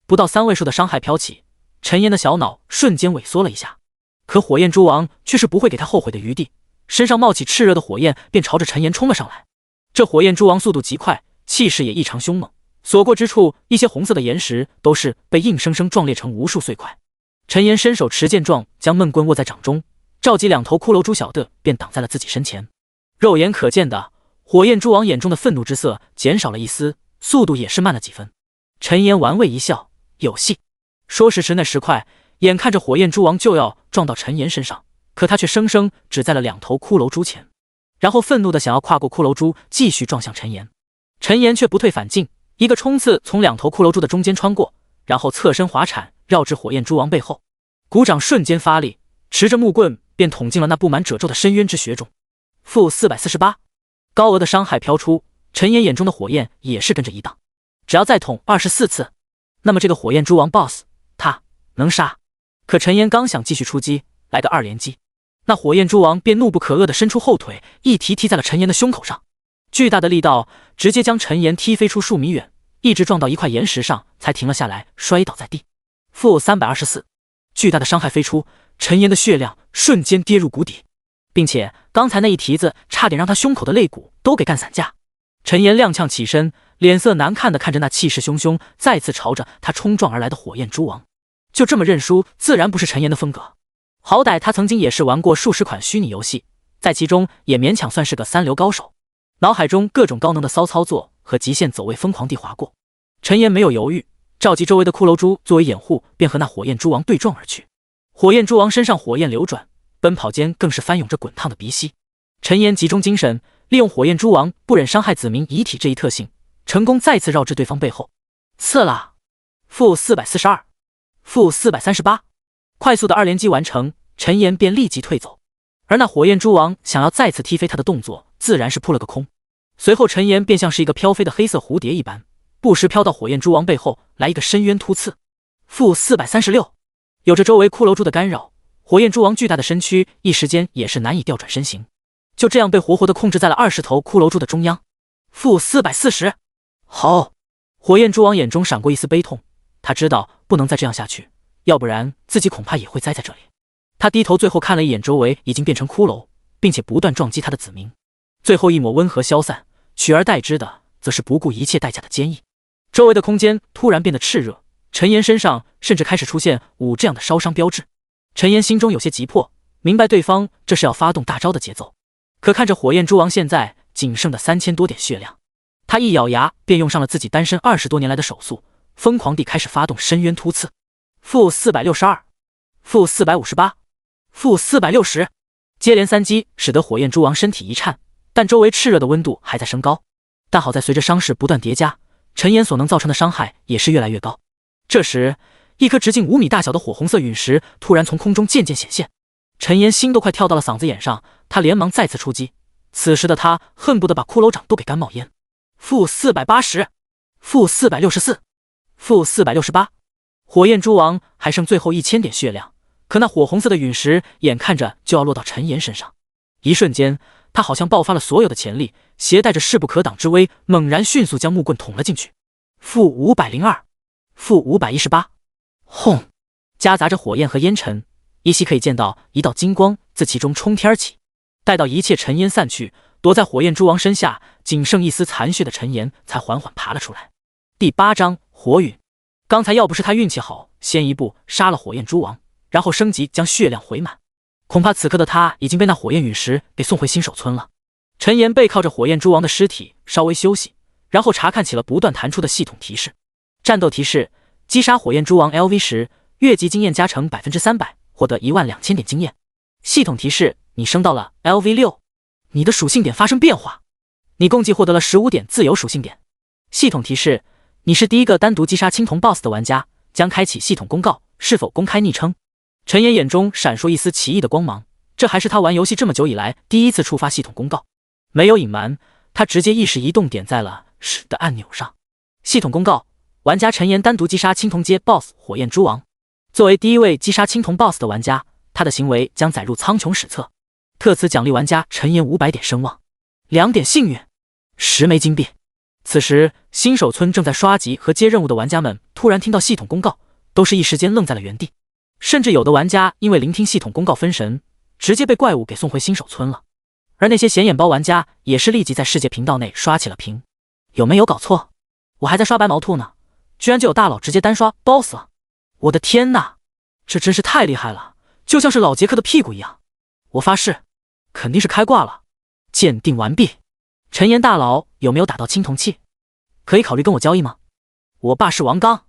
不到3位数的伤害飘起，陈岩的小脑瞬间萎缩了一下。可火焰猪王却是不会给他后悔的余地，身上冒起炽热的火焰，便朝着陈岩冲了上来。这火焰猪王速度极快，气势也异常凶猛，所过之处，一些红色的岩石都是被硬生生撞裂成无数碎块。陈岩伸手持剑状，将闷棍握在掌中，召集2头骷髅猪小的便挡在了自己身前。肉眼可见的，火焰猪王眼中的愤怒之色减少了一丝，速度也是慢了几分。陈岩玩味一笑，有戏。说时迟那时快，眼看着火焰猪王就要撞到陈岩身上，可他却生生止在了2头骷髅猪前，然后愤怒的想要跨过骷髅猪继续撞向陈岩。陈岩却不退反进，一个冲刺从2头骷髅猪的中间穿过，然后侧身滑铲绕至火焰猪王背后，鼓掌瞬间发力，持着木棍便捅进了那布满褶皱的深渊之穴中。负448，高额的伤害飘出，陈岩眼中的火焰也是跟着一荡。只要再捅24次，那么这个火焰猪王 BOSS 他能杀。可陈岩刚想继续出击，来个2连击，那火焰猪王便怒不可遏地伸出后腿，一踢踢在了陈岩的胸口上。巨大的力道直接将陈岩踢飞出数米远，一直撞到一块岩石上才停了下来，摔倒在地。负324，巨大的伤害飞出，陈岩的血量瞬间跌入谷底，并且刚才那一蹄子差点让他胸口的肋骨都给干散架。陈岩踉跄起身，脸色难看的看着那气势汹汹再次朝着他冲撞而来的火焰猪王。就这么认输，自然不是陈岩的风格。好歹他曾经也是玩过数十款虚拟游戏，在其中也勉强算是个3流高手，脑海中各种高能的骚操作和极限走位疯狂地划过。陈岩没有犹豫，召集周围的骷髅猪作为掩护，便和那火焰猪王对撞而去。火焰猪王身上火焰流转，奔跑间更是翻涌着滚烫的鼻息。陈岩集中精神，利用火焰猪王不忍伤害子民遗体这一特性，成功再次绕至对方背后，刺了。负442，负438，快速的2连击完成，陈岩便立即退走。而那火焰猪王想要再次踢飞他的动作，自然是扑了个空。随后陈岩便像是一个飘飞的黑色蝴蝶一般，不时飘到火焰猪王背后来一个深渊突刺。负436，有着周围骷髅猪的干扰，火焰猪王巨大的身躯一时间也是难以调转身形，就这样被活活的控制在了20头骷髅猪的中央。负440，好！火焰猪王眼中闪过一丝悲痛，他知道不能再这样下去，要不然自己恐怕也会栽在这里。他低头最后看了一眼周围已经变成骷髅，并且不断撞击他的子民，最后一抹温和消散，取而代之的则是不顾一切代价的坚毅。周围的空间突然变得炽热，陈岩身上甚至开始出现5这样的烧伤标志。陈岩心中有些急迫，明白对方这是要发动大招的节奏。可看着火焰蛛王现在仅剩的3000多点血量，他一咬牙便用上了自己单身20多年来的手速，疯狂地开始发动深渊突刺。-462，-458，-460，接连3击使得火焰蛛王身体一颤，但周围炽热的温度还在升高。但好在随着伤势不断叠加，陈岩所能造成的伤害也是越来越高。这时，一颗直径5米大小的火红色陨石突然从空中渐渐显现，陈岩心都快跳到了嗓子眼上，他连忙再次出击。此时的他恨不得把骷髅掌都给干冒烟。-480，-464，-468，火焰蛛王还剩最后1000点血量，可那火红色的陨石眼看着就要落到陈岩身上。一瞬间，他好像爆发了所有的潜力，携带着势不可挡之威，猛然迅速将木棍捅了进去。-502，-518，轰！夹杂着火焰和烟尘，依稀可以见到一道金光自其中冲天而起。待到一切尘烟散去，躲在火焰蛛王身下仅剩一丝残血的陈岩才缓缓爬了出来。第8章火陨。刚才要不是他运气好，先一步杀了火焰蛛王，然后升级将血量回满，恐怕此刻的他已经被那火焰陨石给送回新手村了。陈岩背靠着火焰蛛王的尸体稍微休息，然后查看起了不断弹出的系统提示。战斗提示：击杀火焰蛛王 LV 时，越级经验加成 300%， 获得12000点经验。系统提示：你升到了 LV6， 你的属性点发生变化，你共计获得了15点自由属性点。系统提示：你是第一个单独击杀青铜 BOSS 的玩家，将开启系统公告，是否公开昵称？陈岩眼中闪烁一丝奇异的光芒，这还是他玩游戏这么久以来第一次触发系统公告。没有隐瞒，他直接意识移动点在了是的按钮上。系统公告：玩家陈岩单独击杀青铜阶 BOSS 火焰蛛王。作为第一位击杀青铜 BOSS 的玩家，他的行为将载入苍穹史册。特此奖励玩家陈岩500点声望，2点幸运，10枚金币。此时，新手村正在刷级和接任务的玩家们突然听到系统公告，都是一时间愣在了原地。甚至有的玩家因为聆听系统公告分神，直接被怪物给送回新手村了。而那些显眼包玩家也是立即在世界频道内刷起了屏。有没有搞错？我还在刷白毛兔呢，居然就有大佬直接单刷 BOSS 了！我的天哪，这真是太厉害了，就像是老杰克的屁股一样。我发誓，肯定是开挂了。鉴定完毕。陈岩大佬有没有打到青铜器？可以考虑跟我交易吗？我爸是王刚。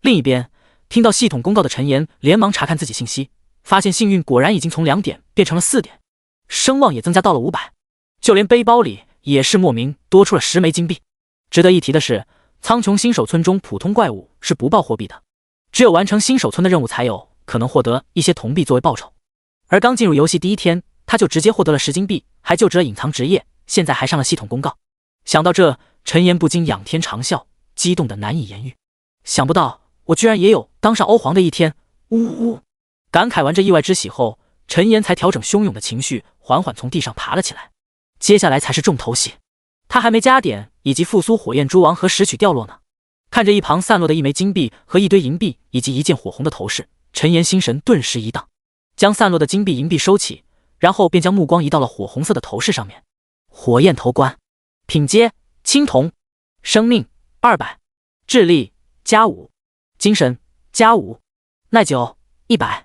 另一边，听到系统公告的陈岩连忙查看自己信息，发现幸运果然已经从2点变成了4点，声望也增加到了500，就连背包里也是莫名多出了10枚金币。值得一提的是，苍穹新手村中普通怪物是不报货币的，只有完成新手村的任务才有可能获得一些铜币作为报酬。而刚进入游戏第1天，他就直接获得了10金币，还就职了隐藏职业，现在还上了系统公告。想到这，陈岩不禁仰天长啸，激动的难以言喻。想不到我居然也有当上欧皇的一天，呜呜！感慨完这意外之喜后，陈岩才调整汹涌的情绪，缓缓从地上爬了起来。接下来才是重头戏，他还没加点以及复苏火焰蛛王和拾取掉落呢。看着一旁散落的1枚金币和一堆银币以及一件火红的头饰，陈岩心神顿时一荡，将散落的金币银币收起，然后便将目光移到了火红色的头饰上面。火焰头冠，品阶青铜，生命200，智力+5，精神+5，耐久100。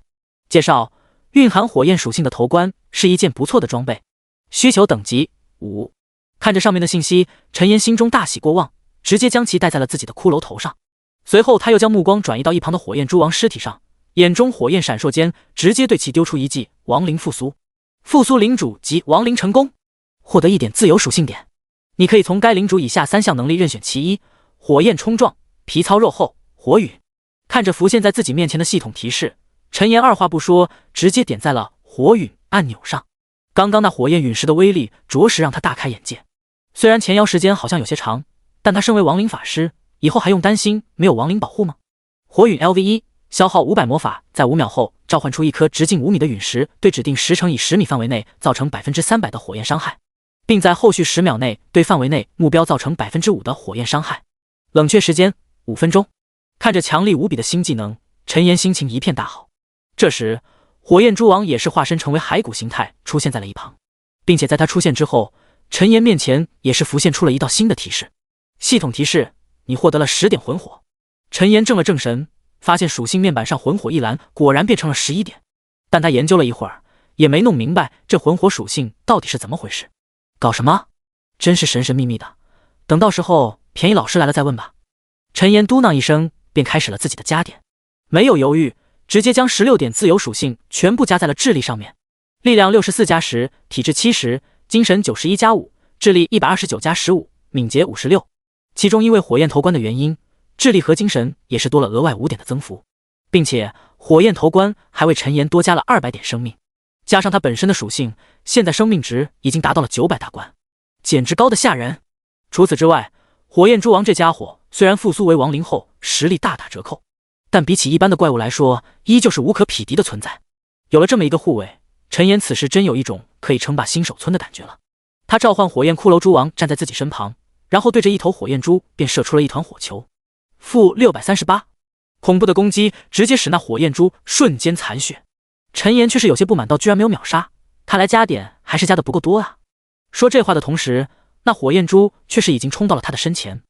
介绍：蕴含火焰属性的头冠是一件不错的装备，需求等级5。看着上面的信息，陈岩心中大喜过望，直接将其戴在了自己的骷髅头上。随后他又将目光转移到一旁的火焰蛛王尸体上，眼中火焰闪烁间，直接对其丢出一记亡灵复苏。复苏领主及亡灵成功，获得1点自由属性点。你可以从该领主以下3项能力任选其一：火焰冲撞、皮糙肉厚、火陨。看着浮现在自己面前的系统提示，陈岩二话不说，直接点在了火陨按钮上。刚刚那火焰陨石的威力着实让他大开眼界。虽然前摇时间好像有些长，但他身为亡灵法师，以后还用担心没有亡灵保护吗？火陨 LV1，消耗500魔法，在5秒后召唤出一颗直径5米的陨石，对指定10乘以10米范围内造成 300% 的火焰伤害，并在后续10秒内对范围内目标造成 5% 的火焰伤害。冷却时间5分钟。看着强力无比的新技能，陈岩心情一片大好。这时，火焰蛛王也是化身成为骸骨形态出现在了一旁，并且在他出现之后，陈岩面前也是浮现出了一道新的提示。系统提示：你获得了10点魂火。陈岩正了正神，发现属性面板上魂火一栏果然变成了11点，但他研究了一会儿，也没弄明白这魂火属性到底是怎么回事。搞什么？真是神神秘秘的，等到时候便宜老师来了再问吧。陈岩嘟囔一声，便开始了自己的加点，没有犹豫，直接将16点自由属性全部加在了智力上面。力量64加10，体质70，精神91加5，智力129加15，敏捷56。其中因为火焰头冠的原因，智力和精神也是多了额外5点的增幅，并且火焰头冠还为陈岩多加了200点生命，加上他本身的属性，现在生命值已经达到了900大关，简直高得吓人。除此之外，火焰蛛王这家伙虽然复苏为亡灵后实力大打折扣，但比起一般的怪物来说，依旧是无可匹敌的存在。有了这么一个护卫，陈岩此时真有一种可以称霸新手村的感觉了。他召唤火焰骷髅蛛王站在自己身旁，然后对着一头火焰蛛便射出了一团火球。-638，恐怖的攻击直接使那火焰蛛瞬间残血。陈岩却是有些不满到居然没有秒杀，看来加点还是加的不够多啊。说这话的同时，那火焰蛛却是已经冲到了他的身前。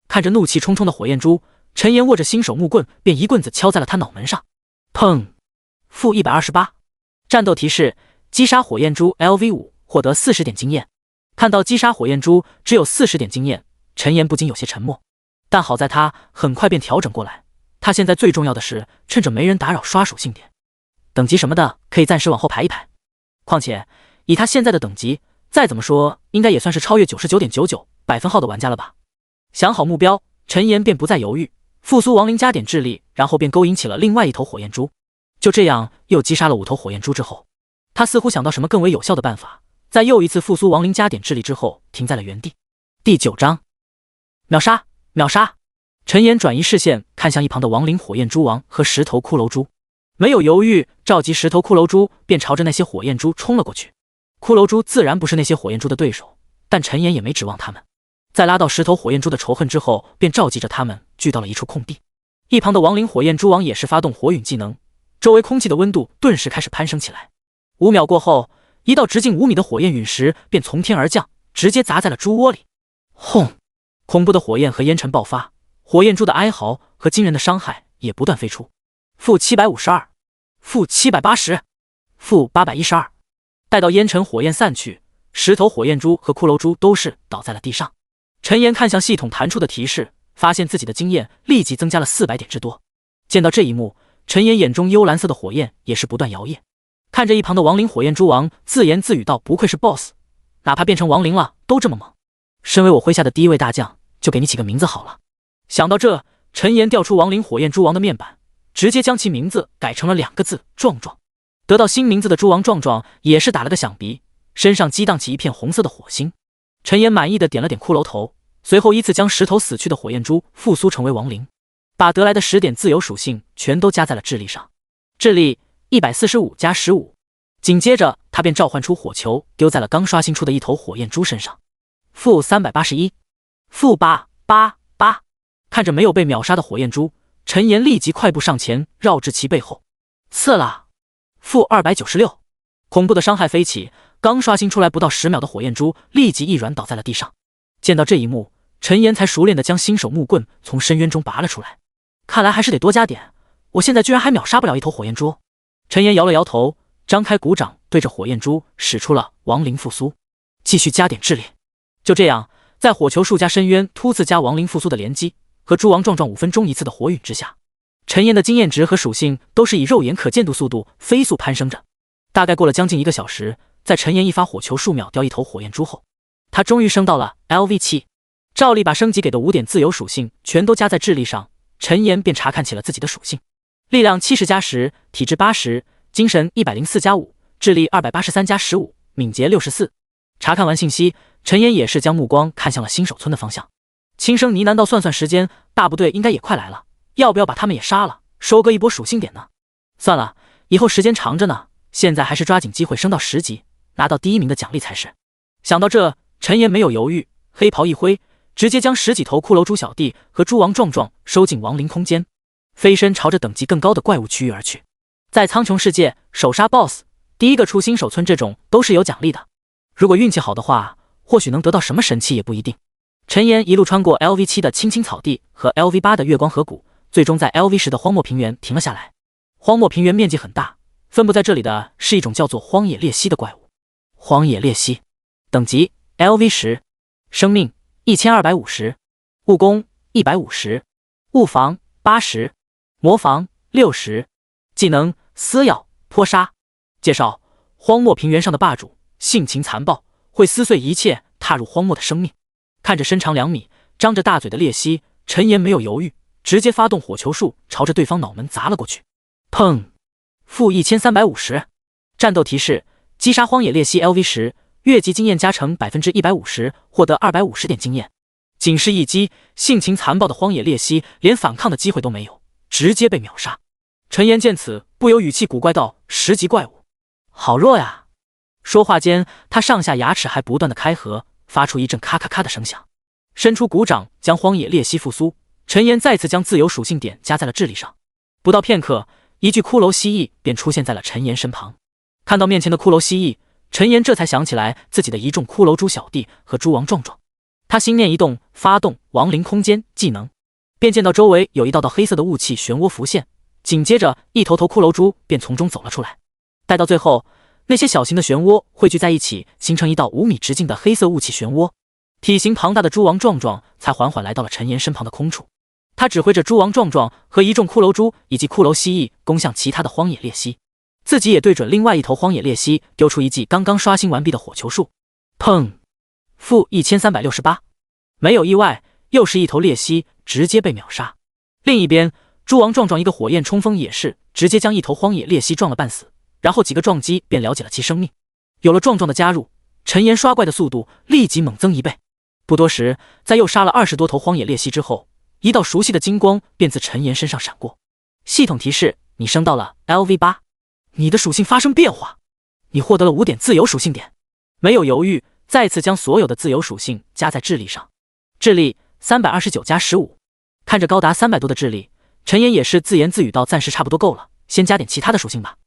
看着怒气冲冲的火焰蛛，陈岩握着新手木棍便一棍子敲在了他脑门上。砰！-128。战斗提示：击杀火焰蛛 LV5，获得40点经验。看到击杀火焰蛛只有40点经验，陈岩不禁有些沉默。但好在他很快便调整过来，他现在最重要的是趁着没人打扰刷属性点，等级什么的可以暂时往后排一排。况且以他现在的等级，再怎么说应该也算是超越 99.99% 百分号的玩家了吧。想好目标，陈岩便不再犹豫，复苏亡灵加点智力，然后便勾引起了另外一头火焰蛛。就这样又击杀了5头火焰蛛之后，他似乎想到什么更为有效的办法，在又一次复苏亡灵加点智力之后停在了原地。第9章秒杀！秒杀！陈岩转移视线，看向一旁的亡灵火焰蛛王和石头骷髅蛛，没有犹豫，召集石头骷髅蛛便朝着那些火焰蛛冲了过去。骷髅蛛自然不是那些火焰蛛的对手，但陈岩也没指望他们。在拉到石头火焰蛛的仇恨之后，便召集着他们聚到了一处空地。一旁的亡灵火焰蛛王也是发动火陨技能，周围空气的温度顿时开始攀升起来。5秒过后，一道直径5米的火焰陨石便从天而降，直接砸在了猪窝里。轰！恐怖的火焰和烟尘爆发，火焰蛛的哀嚎和惊人的伤害也不断飞出。-752， -780， -812。待到烟尘火焰散去，石头火焰蛛和骷髅蛛都是倒在了地上。陈岩看向系统弹出的提示，发现自己的经验立即增加了400点之多。见到这一幕，陈岩眼中幽蓝色的火焰也是不断摇曳。看着一旁的亡灵火焰蛛王自言自语道：“不愧是 BOSS， 哪怕变成亡灵了都这么猛。身为我麾下的第一位大将，就给你起个名字好了。”想到这，陈岩调出亡灵火焰蛛王的面板，直接将其名字改成了2个字：壮壮。得到新名字的蛛王壮壮也是打了个响鼻，身上激荡起一片红色的火星。陈岩满意的点了点骷髅头，随后依次将10头死去的火焰蛛复苏成为亡灵，把得来的10点自由属性全都加在了智力上。智力145加15。紧接着他便召唤出火球，丢在了刚刷新出的一头火焰蛛身上。-381， -888。看着没有被秒杀的火焰蛛，陈岩立即快步上前，绕至其背后，刺啦！-296。恐怖的伤害飞起，刚刷新出来不到10秒的火焰蛛立即一软倒在了地上。见到这一幕，陈岩才熟练地将新手木棍从深渊中拔了出来。看来还是得多加点，我现在居然还秒杀不了一头火焰蛛。陈岩摇了摇头，张开鼓掌，对着火焰蛛使出了亡灵复苏，继续加点智力。就这样，在火球术加深渊突刺加亡灵复苏的连击和蛛王壮壮5分钟一次的火陨之下，陈岩的经验值和属性都是以肉眼可见度速度飞速攀升着。大概过了将近1个小时，在陈岩一发火球术秒掉一头火焰蛛后，他终于升到了 LV7。照例把升级给的5点自由属性全都加在智力上，陈岩便查看起了自己的属性：力量70加10，体质80，精神104加5，智力283加15，敏捷64。查看完信息，陈岩也是将目光看向了新手村的方向，轻声呢喃道：“算时间，大部队应该也快来了，要不要把他们也杀了，收割一波属性点呢？算了，以后时间长着呢，现在还是抓紧机会升到10级，拿到第1名的奖励才是。”想到这，陈岩没有犹豫，黑袍一挥，直接将10几头骷髅蛛小弟和蛛王壮壮收进亡灵空间，飞身朝着等级更高的怪物区域而去。在苍穹世界首杀 BOSS， 第一个出新手村这种都是有奖励的，如果运气好的话，或许能得到什么神器也不一定。陈岩一路穿过 LV7 的青青草地和 LV8 的月光河谷，最终在 LV 石的荒漠平原停了下来。荒漠平原面积很大，分布在这里的是一种叫做荒野鬣蜥的怪物。荒野鬣蜥，等级 LV 石，生命1250，物攻150，物防80，魔防60，技能撕咬、泼杀。介绍：荒漠平原上的霸主，性情残暴，会撕碎一切踏入荒漠的生命。看着身长2米、张着大嘴的鬣蜥，陈岩没有犹豫，直接发动火球术，朝着对方脑门砸了过去。砰！负1350。战斗提示：击杀荒野鬣蜥 LV 石，越级经验加成 150%， 获得250点经验。仅是一击，性情残暴的荒野鬣蜥连反抗的机会都没有，直接被秒杀。陈岩见此，不由语气古怪道：“10级怪物，好弱呀！”说话间，他上下牙齿还不断的开合，发出一阵咔咔咔的声响。伸出骨掌将荒野鬣蜥复苏，陈岩再次将自由属性点加在了智力上。不到片刻，一具骷髅蜥蜴便出现在了陈岩身旁。看到面前的骷髅蜥蜴，陈岩这才想起来自己的一众骷髅猪小弟和猪王壮壮。他心念一动，发动亡灵空间技能，便见到周围有一道道黑色的雾气漩涡浮现，紧接着一头头骷髅猪便从中走了出来。待到最后，那些小型的漩涡汇聚在一起，形成一道5米直径的黑色雾气漩涡。体型庞大的猪王壮壮才缓缓来到了陈岩身旁的空处。他指挥着猪王壮壮和一众骷髅猪以及骷髅蜥蜴攻向其他的荒野鬣蜥，自己也对准另外一头荒野鬣蜥丢出一记刚刚刷新完毕的火球术。砰！负1368。没有意外，又是一头鬣蜥直接被秒杀。另一边，猪王壮壮一个火焰冲锋也是直接将一头荒野鬣蜥撞了半死，然后几个撞击便了解了其生命。有了壮壮的加入，陈岩刷怪的速度立即猛增1倍。不多时，在又杀了20多头荒野鬣蜥之后，一道熟悉的金光便自陈岩身上闪过。系统提示：你升到了 LV8， 你的属性发生变化，你获得了5点自由属性点。没有犹豫，再次将所有的自由属性加在智力上。智力329加15。看着高达300多的智力，陈岩也是自言自语道：暂时差不多够了，先加点其他的属性吧。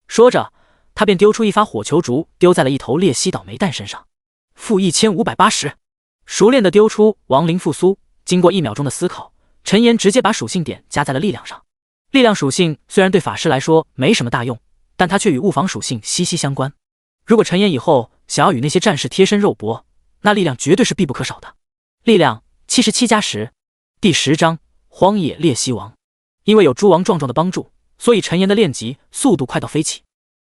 说着，他便丢出一发火球竹，丢在了一头鬣蜥倒霉蛋身上。负1580。熟练的丢出亡灵复苏。经过1秒钟的思考，陈岩直接把属性点加在了力量上。力量属性虽然对法师来说没什么大用，但它却与物防属性息息相关。如果陈岩以后想要与那些战士贴身肉搏，那力量绝对是必不可少的。力量77加10。第10章荒野鬣蜥王。因为有猪王壮壮的帮助，所以陈岩的练级速度快到飞起。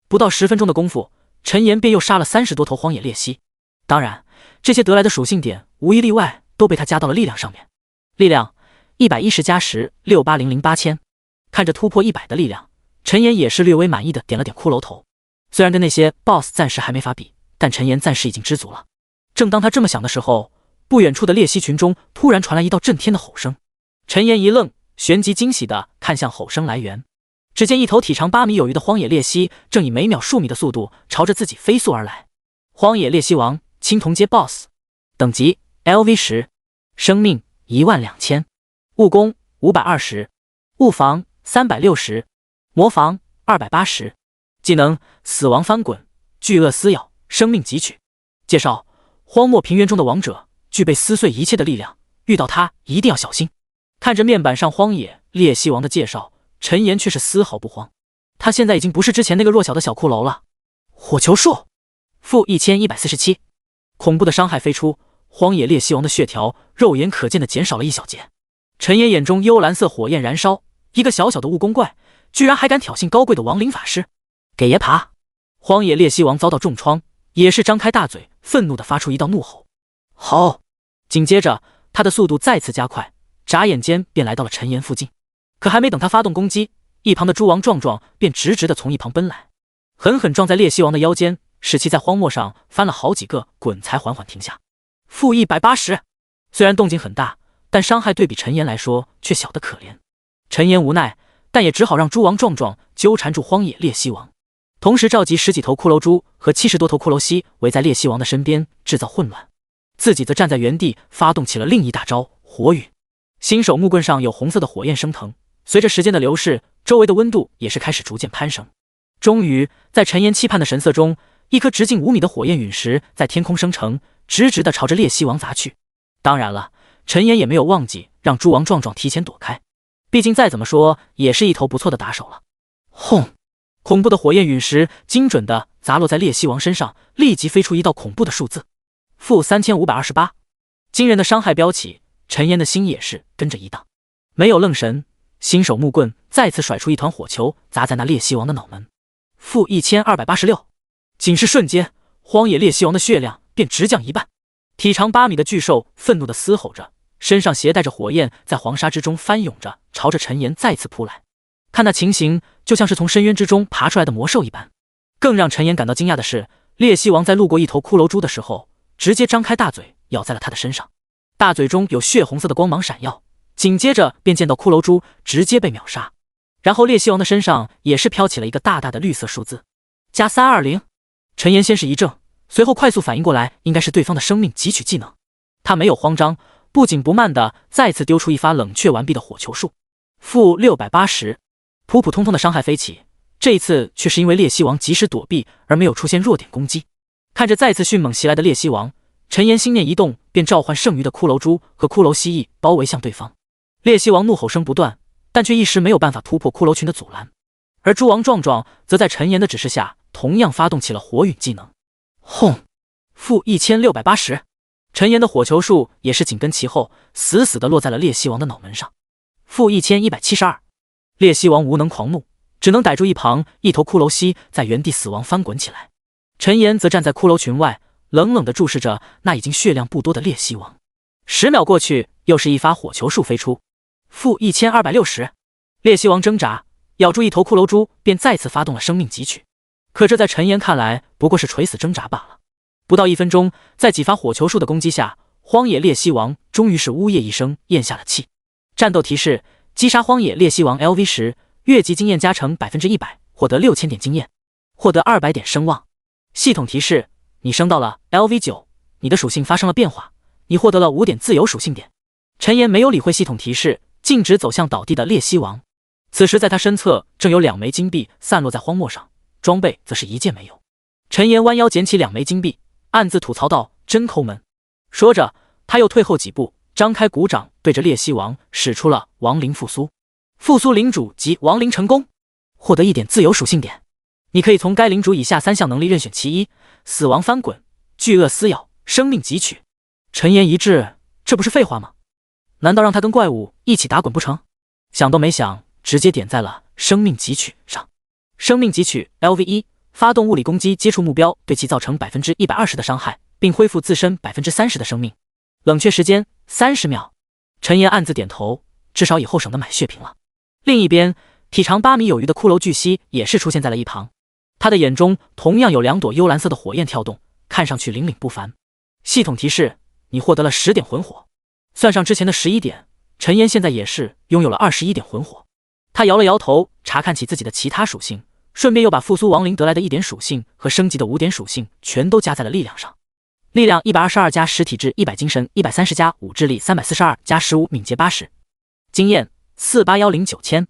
不到10分钟的功夫，陈岩便又杀了30多头荒野鬣蜥。当然，这些得来的属性点无一例外都被他加到了力量上面。力量110加10 68008000。看着突破100的力量，陈岩也是略微满意的点了点骷髅头。虽然跟那些 BOSS 暂时还没法比，但陈岩暂时已经知足了。正当他这么想的时候，不远处的鬣蜥群中突然传来一道震天的吼声。陈岩一愣，旋即惊喜的看向吼声来源。只见一头体长8米有余的荒野鬣蜥正以每秒数米的速度朝着自己飞速而来。荒野鬣蜥王，青铜阶 BOSS， 等级 LV10， 生命12000，物攻520，物防360，魔防280，技能死亡翻滚，巨鳄撕咬，生命汲取。介绍：荒漠平原中的王者，具备撕碎一切的力量，遇到他一定要小心。看着面板上荒野鬣蜥王的介绍，陈岩却是丝毫不慌。他现在已经不是之前那个弱小的小骷髅了。火球术，负1147。恐怖的伤害飞出，荒野鬣蜥王的血条肉眼可见的减少了1小节。陈岩眼中幽蓝色火焰燃烧，一个小小的蜈蚣怪居然还敢挑衅高贵的亡灵法师，给爷爬！荒野鬣蜥王遭到重创，也是张开大嘴，愤怒的发出一道怒吼。吼！紧接着他的速度再次加快，眨眼间便来到了陈岩附近。可还没等他发动攻击，一旁的猪王壮壮便直直的从一旁奔来，狠狠撞在鬣蜥王的腰间，使其在荒漠上翻了好几个滚才缓缓停下。负180。虽然动静很大，但伤害对比陈岩来说却小得可怜。陈岩无奈，但也只好让猪王壮壮纠缠住荒野鬣蜥王，同时召集10几头骷髅猪和70多头骷髅蜥围在鬣蜥王的身边，制造混乱。自己则站在原地，发动起了另一大招火雨。新手木棍上有红色的火焰升腾，随着时间的流逝，周围的温度也是开始逐渐攀升。终于，在陈岩期盼的神色中，一颗直径5米的火焰陨石在天空生成，直直的朝着鬣蜥王砸去。当然了，陈岩也没有忘记让猪王壮壮提前躲开。毕竟再怎么说也是一头不错的打手了。轰！恐怖的火焰陨石精准地砸落在烈西王身上，立即飞出一道恐怖的数字-3528。惊人的伤害飙起，陈岩的心也是跟着一荡，没有愣神，新手木棍再次甩出一团火球，砸在那烈西王的脑门-1286。仅是瞬间，荒野烈西王的血量便直降一半。体长8米的巨兽愤怒地嘶吼着，身上携带着火焰，在黄沙之中翻涌着，朝着陈岩再次扑来。看那情形，就像是从深渊之中爬出来的魔兽一般。更让陈岩感到惊讶的是，烈西王在路过一头骷髅猪的时候，直接张开大嘴咬在了他的身上，大嘴中有血红色的光芒闪耀，紧接着便见到骷髅猪直接被秒杀。然后烈西王的身上也是飘起了一个大大的绿色数字+320。陈岩先是一怔，随后快速反应过来，应该是对方的生命汲取技能。他没有慌张，不紧不慢地再次丢出一发冷却完毕的火球术-680。普普通通的伤害飞起，这一次却是因为烈西王及时躲避而没有出现弱点攻击。看着再次迅猛袭来的烈西王，陈岩心念一动，便召唤剩余的骷髅猪和骷髅蜥蜴包围向对方。烈西王怒吼声不断，但却一时没有办法突破骷髅群的阻拦。而猪王壮壮则在陈岩的指示下，同样发动起了火陨技能。轰！-1680。陈岩的火球术也是紧跟其后，死死地落在了烈西王的脑门上。-1172。烈西王无能狂怒，只能逮住一旁一头骷髅蜥在原地死亡翻滚起来。陈岩则站在骷髅群外，冷冷地注视着那已经血量不多的烈西王。10秒过去，又是一发火球术飞出-1260。烈西王挣扎，咬住一头骷髅猪，便再次发动了生命汲取。可这在陈岩看来不过是垂死挣扎罢了。不到1分钟，在几发火球术的攻击下，荒野烈西王终于是呜咽一声咽下了气。战斗提示：击杀荒野烈西王 LV10，越级经验加成100%，获得6000点经验，获得200点声望。系统提示：你升到了 LV9，你的属性发生了变化，你获得了5点自由属性点。陈岩没有理会系统提示，径直走向倒地的烈西王。此时在他身侧正有2枚金币散落在荒漠上，装备则是一件没有。陈岩弯腰捡起2枚金币，暗自吐槽道：真抠门。说着，他又退后几步，张开鼓掌，对着烈西王使出了亡灵复苏。复苏领主及亡灵成功，获得1点自由属性点。你可以从该领主以下3项能力任选其一：死亡翻滚、巨鳄撕咬、生命汲取。陈岩一滞，这不是废话吗？难道让他跟怪物一起打滚不成？想都没想，直接点在了生命汲取上。生命汲取 LV1，发动物理攻击接触目标，对其造成120%的伤害，并恢复自身30%的生命。冷却时间30秒。陈岩暗自点头，至少以后省得买血瓶了。另一边，体长8米有余的骷髅巨蜥也是出现在了一旁，他的眼中同样有2朵幽蓝色的火焰跳动，看上去凛凛不凡。系统提示：你获得了10点魂火，算上之前的11点，陈岩现在也是拥有了21点魂火。他摇了摇头，查看起自己的其他属性，顺便又把复苏亡灵得来的1点属性和升级的5点属性全都加在了力量上。力量122加10体质100精神130加5智力342加15敏捷80，经验48109千。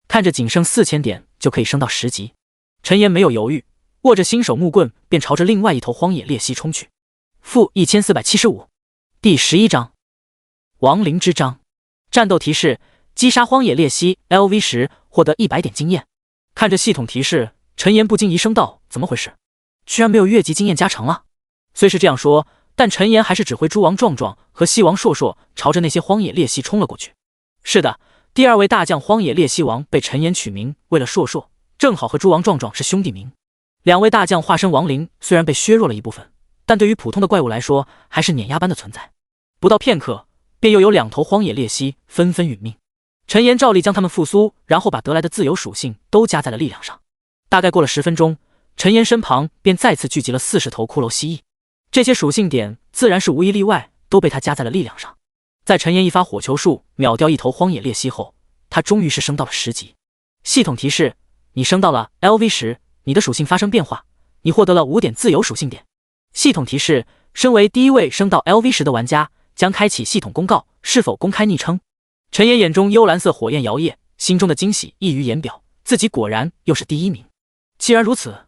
看着仅剩4000点就可以升到10级，陈岩没有犹豫，握着新手木棍便朝着另外一头荒野烈蜥冲去。-1475。第11章亡灵之章。战斗提示：击杀荒野烈蜥 LV10，获得100点经验。看着系统提示，陈岩不禁疑声道：怎么回事？居然没有越级经验加成了？虽是这样说，但陈岩还是指挥猪王壮壮和西王硕硕朝着那些荒野烈蜥冲了过去。是的，第2位大将荒野烈蜥王被陈岩取名为了硕硕，正好和猪王壮壮是兄弟名。2位大将化身亡灵，虽然被削弱了一部分，但对于普通的怪物来说，还是碾压般的存在。不到片刻，便又有2头荒野烈蜥纷纷殒命。陈岩照例将他们复苏，然后把得来的自由属性都加在了力量上。大概过了10分钟，陈岩身旁便再次聚集了40头骷髅蜥蜴，这些属性点自然是无一例外都被他加在了力量上。在陈岩一发火球术秒掉一头荒野烈蜥后，他终于是升到了10级。系统提示：你升到了 LV10，你的属性发生变化，你获得了5点自由属性点。系统提示：身为第1位升到 LV10的玩家，将开启系统公告，是否公开昵称？陈岩眼中幽蓝色火焰摇曳，心中的惊喜溢于言表，自己果然又是第1名。既然如此，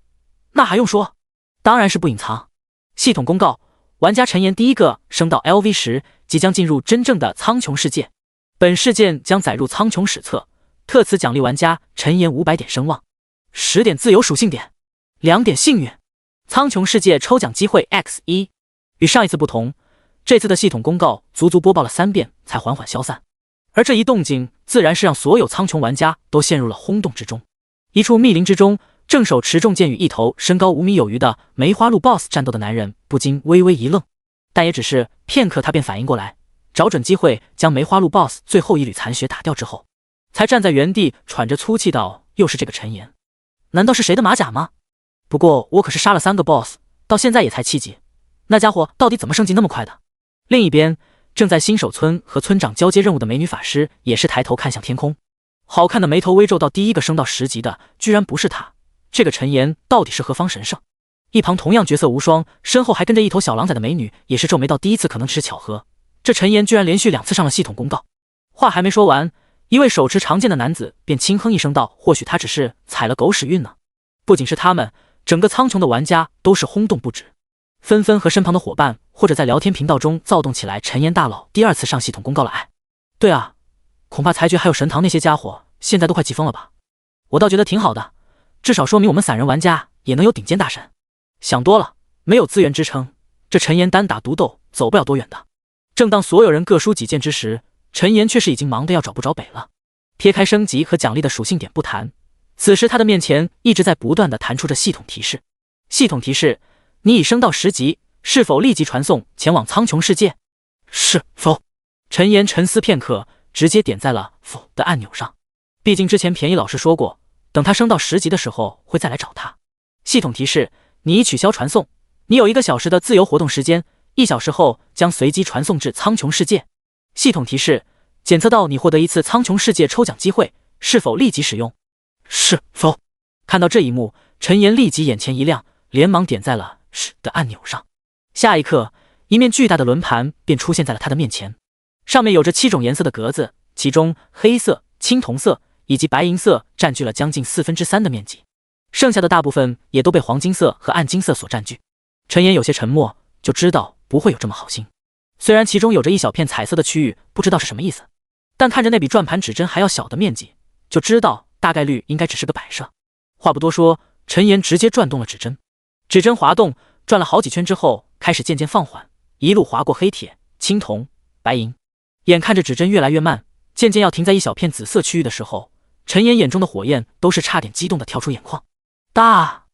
那还用说？当然是不隐藏。系统公告：玩家陈岩第1个升到 LV10，即将进入真正的苍穹世界。本事件将载入苍穹史册，特此奖励玩家陈岩500点声望，10点自由属性点，2点幸运。苍穹世界抽奖机会 X1。与上一次不同，这次的系统公告足足播报了3遍才缓缓消散，而这一动静自然是让所有苍穹玩家都陷入了轰动之中。一处密林之中，正手持重剑与一头身高5米有余的梅花鹿 BOSS 战斗的男人不禁微微一愣，但也只是片刻，他便反应过来，找准机会将梅花鹿 BOSS 最后一缕残血打掉之后，才站在原地喘着粗气道：“又是这个陈岩，难道是谁的马甲吗？不过我可是杀了3个 BOSS， 到现在也才7级，那家伙到底怎么升级那么快的？”另一边，正在新手村和村长交接任务的美女法师也是抬头看向天空，好看的眉头微皱，到第一个升到10级的居然不是他，这个陈岩到底是何方神圣？一旁同样绝色无双，身后还跟着一头小狼崽的美女也是皱眉道：第一次可能只是巧合，这陈岩居然连续2次上了系统公告。话还没说完，一位手持长剑的男子便轻哼一声道：或许他只是踩了狗屎运呢。不仅是他们，整个苍穹的玩家都是轰动不止，纷纷和身旁的伙伴或者在聊天频道中躁动起来。陈岩大佬第2次上系统公告了，哎，对啊，恐怕裁决还有神堂那些家伙现在都快急疯了吧？我倒觉得挺好的，至少说明我们散人玩家也能有顶尖大神。想多了，没有资源支撑，这陈岩单打独斗走不了多远的。正当所有人各抒己见之时，陈岩却是已经忙得要找不着北了。撇开升级和奖励的属性点不谈，此时他的面前一直在不断地弹出着系统提示。系统提示：你已升到10级，是否立即传送前往苍穹世界？是否？陈岩沉思片刻，直接点在了否的按钮上。毕竟之前便宜老师说过，等他升到10级的时候会再来找他。系统提示：你已取消传送，你有1个小时的自由活动时间，1小时后将随机传送至苍穹世界。系统提示：检测到你获得1次苍穹世界抽奖机会，是否立即使用？是否？看到这一幕，陈岩立即眼前一亮，连忙点在了是的按钮上。下一刻，一面巨大的轮盘便出现在了他的面前，上面有着7种颜色的格子，其中黑色、青铜色以及白银色占据了将近3/4的面积，剩下的大部分也都被黄金色和暗金色所占据。陈岩有些沉默，就知道不会有这么好心。虽然其中有着一小片彩色的区域，不知道是什么意思，但看着那比转盘指针还要小的面积，就知道大概率应该只是个摆设。话不多说，陈岩直接转动了指针，指针滑动，转了好几圈之后，开始渐渐放缓，一路滑过黑铁、青铜、白银。眼看着指针越来越慢，渐渐要停在一小片紫色区域的时候，陈岩眼中的火焰都是差点激动的跳出眼眶。大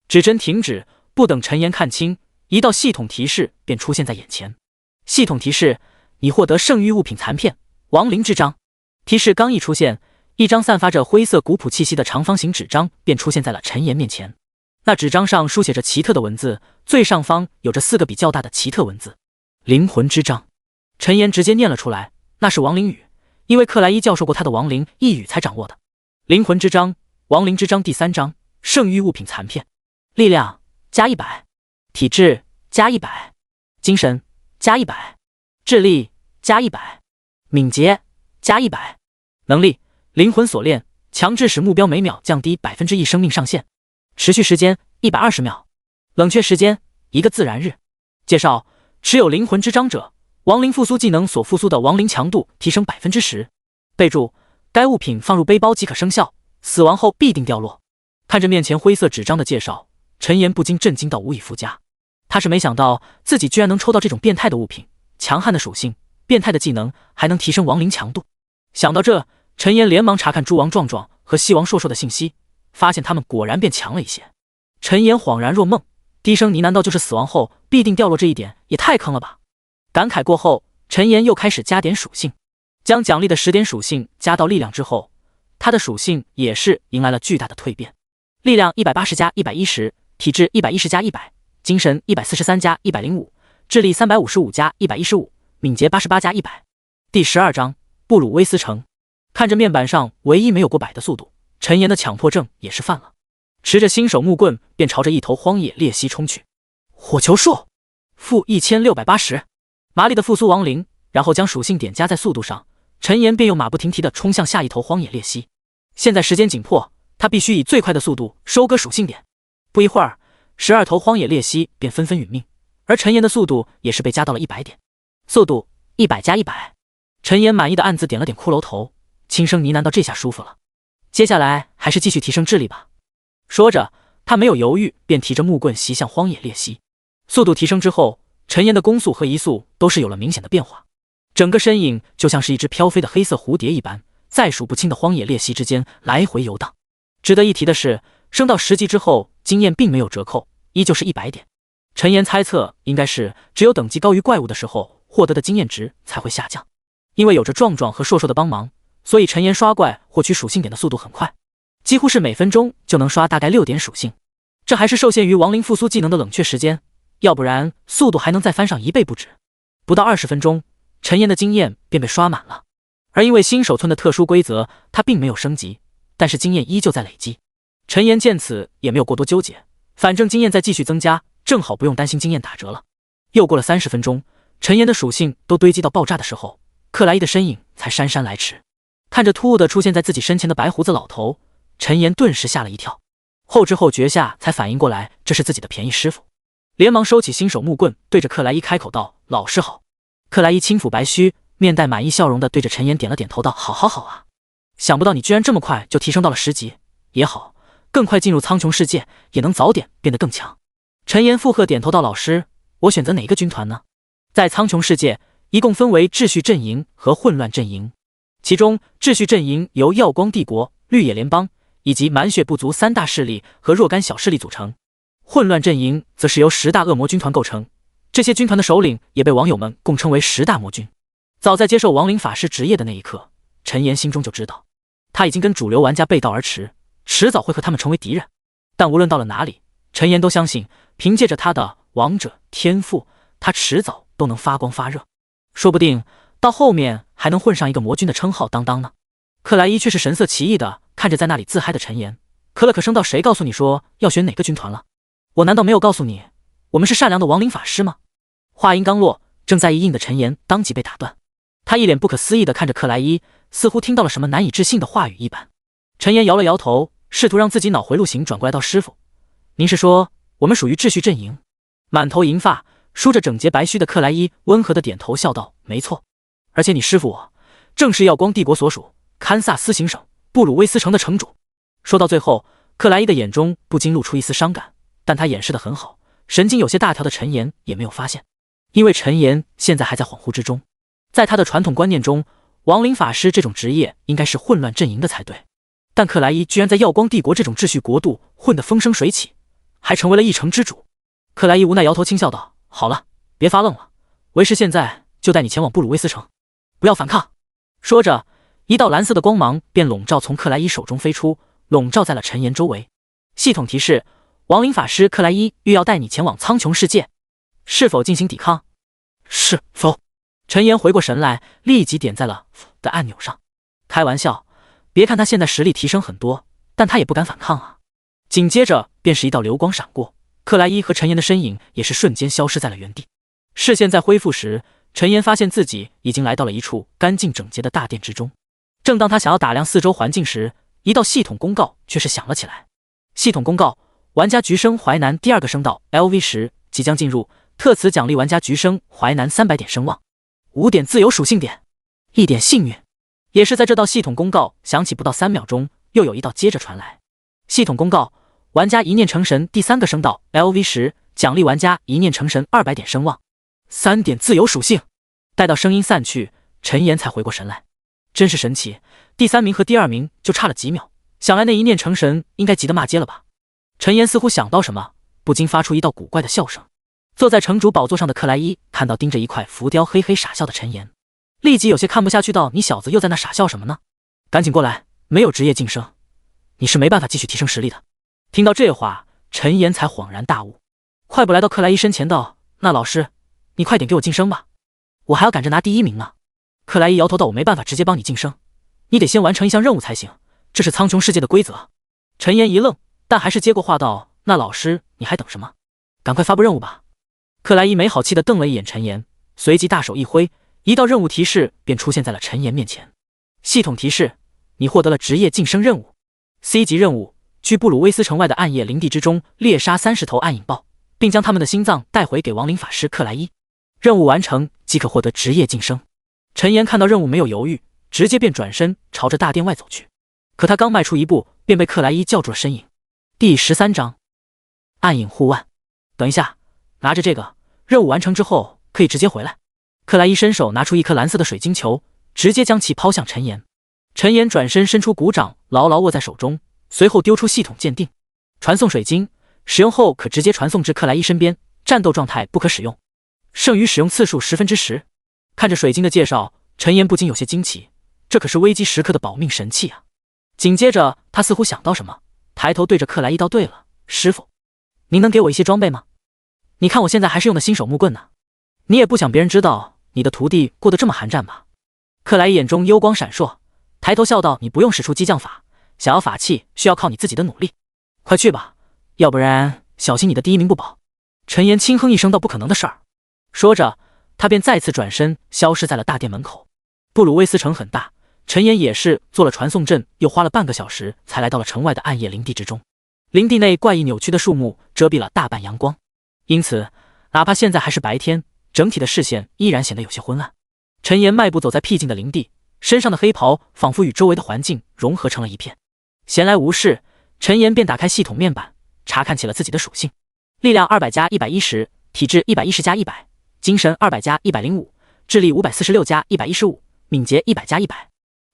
指针停止，不等陈岩看清，一道系统提示便出现在眼前。系统提示：你获得圣域物品残片亡灵之章。提示刚一出现，一张散发着灰色古朴气息的长方形纸张便出现在了陈岩面前。那纸张上书写着奇特的文字，最上方有着4个比较大的奇特文字：灵魂之章。陈岩直接念了出来，那是亡灵语，因为克莱伊教授过他的亡灵一语才掌握的。灵魂之章，亡灵之章第3章，圣域物品残片。力量加100，体质加100，精神加100，智力加100，敏捷加100。能力：灵魂锁链，强制使目标每秒降低1%生命上限，持续时间120秒，冷却时间1个自然日。介绍：持有灵魂之章者，亡灵复苏技能所复苏的亡灵强度提升10%。备注：该物品放入背包即可生效，死亡后必定掉落。看着面前灰色纸张的介绍，陈岩不禁震惊到无以复加。他是没想到自己居然能抽到这种变态的物品，强悍的属性，变态的技能，还能提升亡灵强度。想到这，陈岩连忙查看诸王壮壮和西王硕硕的信息，发现他们果然变强了一些。陈岩恍然若梦，低声呢喃道：就是死亡后必定掉落，这一点也太坑了吧。感慨过后，陈岩又开始加点属性，将奖励的10点属性加到力量之后，他的属性也是迎来了巨大的蜕变。力量180加110，体质110加100，精神143加105，智力355加115，敏捷88加100。第12章布鲁威斯城。看着面板上唯一没有过100的速度，陈岩的强迫症也是犯了，持着新手木棍便朝着一头荒野裂隙冲去。火球术负1680，麻利的复苏亡灵，然后将属性点加在速度上，陈岩便又马不停蹄地冲向下一头荒野裂隙。现在时间紧迫，他必须以最快的速度收割属性点。不一会儿，12头荒野裂隙便纷纷殒命，而陈岩的速度也是被加到了100点，速度100加100，陈岩满意的暗自点了点骷髅头，轻声呢喃道：“这下舒服了，接下来还是继续提升智力吧。”说着，他没有犹豫，便提着木棍袭向荒野裂隙。速度提升之后，陈岩的攻速和移速都是有了明显的变化，整个身影就像是一只飘飞的黑色蝴蝶一般，在数不清的荒野裂隙之间来回游荡。值得一提的是，升到10级之后，经验并没有折扣，依旧是100点。陈岩猜测，应该是只有等级高于怪物的时候，获得的经验值才会下降。因为有着壮壮和硕硕的帮忙，所以陈岩刷怪获取属性点的速度很快，几乎是每分钟就能刷大概6点属性。这还是受限于亡灵复苏技能的冷却时间，要不然速度还能再翻上1倍不止。不到20分钟，陈岩的经验便被刷满了。而因为新手村的特殊规则，他并没有升级，但是经验依旧在累积。陈岩见此也没有过多纠结，反正经验在继续增加，正好不用担心经验打折了。又过了30分钟，陈岩的属性都堆积到爆炸的时候，克莱伊的身影才姗姗来迟。看着突兀的出现在自己身前的白胡子老头，陈岩顿时吓了一跳，后知后觉下才反应过来这是自己的便宜师傅，连忙收起新手木棍，对着克莱伊开口道：“老师好。”克莱伊轻抚白须，面带满意笑容的对着陈岩点了点头道：“好好好啊，想不到你居然这么快就提升到了10级，也好，更快进入苍穹世界，也能早点变得更强。”陈岩附和点头道：“老师，我选择哪一个军团呢？”在苍穹世界，一共分为秩序阵营和混乱阵营，其中秩序阵营由耀光帝国、绿野联邦以及满血部族3大势力和若干小势力组成，混乱阵营则是由10大恶魔军团构成，这些军团的首领也被网友们共称为10大魔军。早在接受亡灵法师职业的那一刻，陈岩心中就知道，他已经跟主流玩家背道而驰，迟早会和他们成为敌人。但无论到了哪里，陈岩都相信，凭借着他的王者天赋，他迟早都能发光发热，说不定到后面还能混上一个魔君的称号当当呢。克莱伊却是神色奇异的看着在那里自嗨的陈岩，咳了咳声道：“谁告诉你说要选哪个军团了？我难道没有告诉你，我们是善良的亡灵法师吗？”话音刚落，正在一应的陈岩当即被打断，他一脸不可思议的看着克莱伊，似乎听到了什么难以置信的话语一般。陈岩摇了摇头，试图让自己脑回路行转过来道：“师傅，您是说我们属于秩序阵营？”满头银发梳着整洁白须的克莱伊温和的点头笑道：“没错，而且你师傅我正是耀光帝国所属堪萨斯行省布鲁威斯城的城主。”说到最后，克莱伊的眼中不禁露出一丝伤感，但他掩饰得很好，神经有些大条的陈岩也没有发现，因为陈岩现在还在恍惚之中。在他的传统观念中，亡灵法师这种职业应该是混乱阵营的才对，但克莱伊居然在耀光帝国这种秩序国度混得风生水起，还成为了一城之主。克莱伊无奈摇头轻笑道：“好了，别发愣了，为师现在就带你前往布鲁威斯城，不要反抗。”说着，一道蓝色的光芒便笼罩从克莱伊手中飞出，笼罩在了陈岩周围。系统提示：亡灵法师克莱伊欲要带你前往苍穹世界，是否进行抵抗？是否？陈岩回过神来，立即点在了的按钮上。开玩笑，别看他现在实力提升很多，但他也不敢反抗啊。紧接着便是一道流光闪过，克莱伊和陈岩的身影也是瞬间消失在了原地。视线再恢复时，陈岩发现自己已经来到了一处干净整洁的大殿之中。正当他想要打量四周环境时，一道系统公告却是响了起来。系统公告：玩家橘生淮南第2个声道 LV10即将进入，特此奖励玩家橘生淮南300点声望，5点自由属性点，1点幸运。也是在这道系统公告响起不到3秒钟，又有一道接着传来。系统公告：玩家一念成神第3个声道 LV10奖励玩家一念成神200点声望，3点自由属性。待到声音散去，陈岩才回过神来，真是神奇，第3名和第2名就差了几秒，想来那一念成神应该急得骂街了吧。陈岩似乎想到什么，不禁发出一道古怪的笑声。坐在城主宝座上的克莱伊看到盯着一块浮雕嘿嘿傻笑的陈岩，立即有些看不下去道：“你小子又在那傻笑什么呢？赶紧过来，没有职业晋升，你是没办法继续提升实力的。”听到这话，陈岩才恍然大悟，快步来到克莱伊身前道：“那老师，你快点给我晋升吧，我还要赶着拿第1名呢。”克莱伊摇头道：“我没办法直接帮你晋升，你得先完成一项任务才行，这是苍穹世界的规则。”陈岩一愣，但还是接过话道：“那老师，你还等什么？赶快发布任务吧。”克莱伊没好气地瞪了一眼陈岩，随即大手一挥，一道任务提示便出现在了陈岩面前。系统提示：你获得了职业晋升任务 C 级任务，去布鲁威斯城外的暗夜林地之中猎杀30头暗影豹，并将他们的心脏带回给亡灵法师克莱伊。任务完成即可获得职业晋升。陈岩看到任务没有犹豫，直接便转身朝着大殿外走去。可他刚迈出一步，便被克莱伊叫住了身影。第13章暗影护腕。等一下，拿着这个，任务完成之后可以直接回来。克莱伊伸手拿出一颗蓝色的水晶球，直接将其抛向陈岩。陈岩转身伸出骨掌，牢牢握在手中，随后丢出系统鉴定，传送水晶，使用后可直接传送至克莱伊身边，战斗状态不可使用，剩余使用次数10%。看着水晶的介绍，陈岩不禁有些惊奇，这可是危机时刻的保命神器啊！紧接着他似乎想到什么，抬头对着克莱伊道：“对了，师傅，您能给我一些装备吗？你看我现在还是用的新手木棍呢，你也不想别人知道你的徒弟过得这么寒战吧？”克莱伊眼中幽光闪烁，抬头笑道：“你不用使出激将法，想要法器需要靠你自己的努力，快去吧，要不然小心你的第一名不保。”陈岩轻哼一声道：“不可能的事儿。”说着，他便再次转身消失在了大殿门口。布鲁威斯城很大，陈岩也是做了传送阵，又花了半个小时才来到了城外的暗夜林地之中。林地内怪异扭曲的树木遮蔽了大半阳光，因此哪怕现在还是白天，整体的视线依然显得有些昏暗。陈岩迈步走在僻静的林地，身上的黑袍仿佛与周围的环境融合成了一片。闲来无事，陈岩便打开系统面板，查看起了自己的属性：力量200+110，体质110+100，精神200+105，智力546+115，敏捷100+100。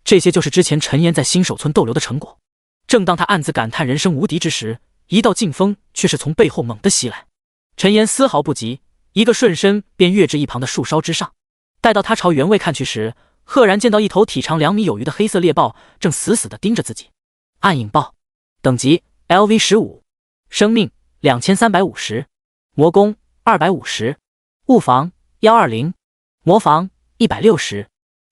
这些就是之前陈岩在新手村逗留的成果。正当他暗自感叹人生无敌之时，一道劲风却是从背后猛地袭来。陈岩丝毫不急，一个瞬身便跃至一旁的树梢之上。待到他朝原位看去时，赫然见到一头体长2米有余的黑色猎豹正死死地盯着自己。暗影豹，等级 LV15， 生命2350，魔攻250，物防120，魔防160，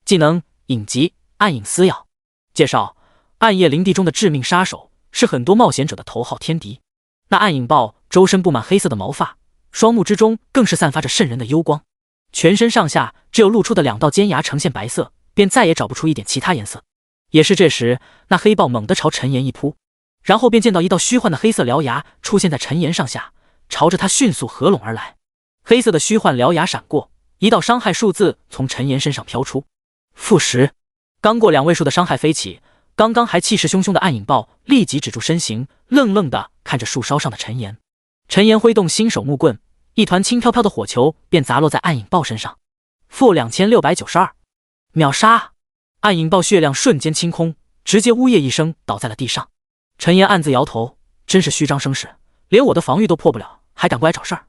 技能影级暗影撕咬。介绍：暗夜林地中的致命杀手，是很多冒险者的头号天敌。那暗影豹周身布满黑色的毛发，双目之中更是散发着渗人的幽光，全身上下只有露出的2道尖牙呈现白色，便再也找不出一点其他颜色。也是这时，那黑豹猛地朝陈岩一扑，然后便见到一道虚幻的黑色獠牙出现在陈岩上下，朝着他迅速合拢而来。黑色的虚幻獠牙闪过，一道伤害数字从陈岩身上飘出，负10。刚过2位数的伤害飞起，刚刚还气势汹汹的暗影豹立即止住身形，愣愣地看着树梢上的陈岩。陈岩挥动新手木棍，一团轻飘飘的火球便砸落在暗影豹身上，负2692，秒杀！暗影豹血量瞬间清空，直接呜咽一声倒在了地上。陈岩暗自摇头，真是虚张声势，连我的防御都破不了，还敢过来找事儿。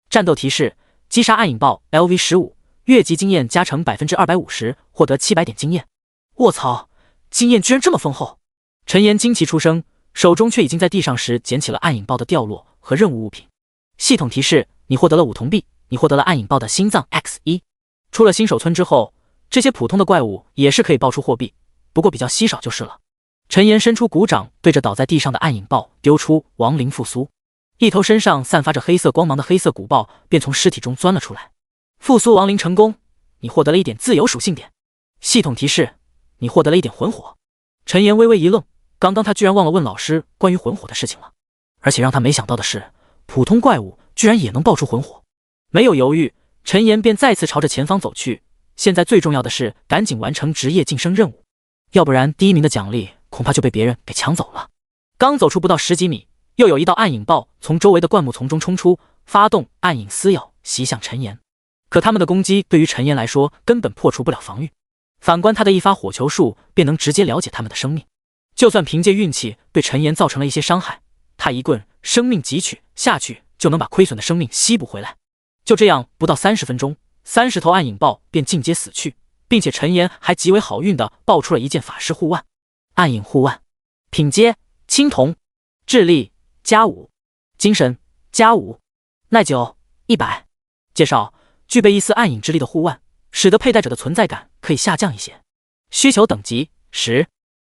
战斗提示：击杀暗影豹 LV15， 越级经验加成 250%， 获得700点经验。卧槽，经验居然这么丰厚！陈岩惊奇出声，手中却已经在地上时捡起了暗影豹的掉落和任务物品。系统提示：你获得了5铜币，你获得了暗影豹的心脏 X1。出了新手村之后，这些普通的怪物也是可以爆出货币，不过比较稀少就是了。陈岩伸出骨掌，对着倒在地上的暗影豹丢出亡灵复苏，一头身上散发着黑色光芒的黑色古豹便从尸体中钻了出来。复苏亡灵成功，你获得了1点自由属性点。系统提示：你获得了1点魂火。陈岩微微一愣，刚刚他居然忘了问老师关于魂火的事情了，而且让他没想到的是，普通怪物居然也能爆出魂火。没有犹豫，陈岩便再次朝着前方走去。现在最重要的是赶紧完成职业晋升任务，要不然第1名的奖励恐怕就被别人给抢走了。刚走出不到10几米，又有一道暗影豹从周围的灌木丛中冲出，发动暗影撕咬袭向陈岩。可他们的攻击对于陈岩来说根本破除不了防御，反观他的一发火球术便能直接了解他们的生命。就算凭借运气对陈岩造成了一些伤害，他一棍生命汲取下去就能把亏损的生命吸补回来。就这样不到30分钟，30头暗影豹便尽皆死去，并且陈岩还极为好运地爆出了一件法师护腕。暗影护腕，品阶青铜，智力+5，精神+5，耐久100。介绍：具备一丝暗影之力的护腕，使得佩戴者的存在感可以下降一些。需求等级10，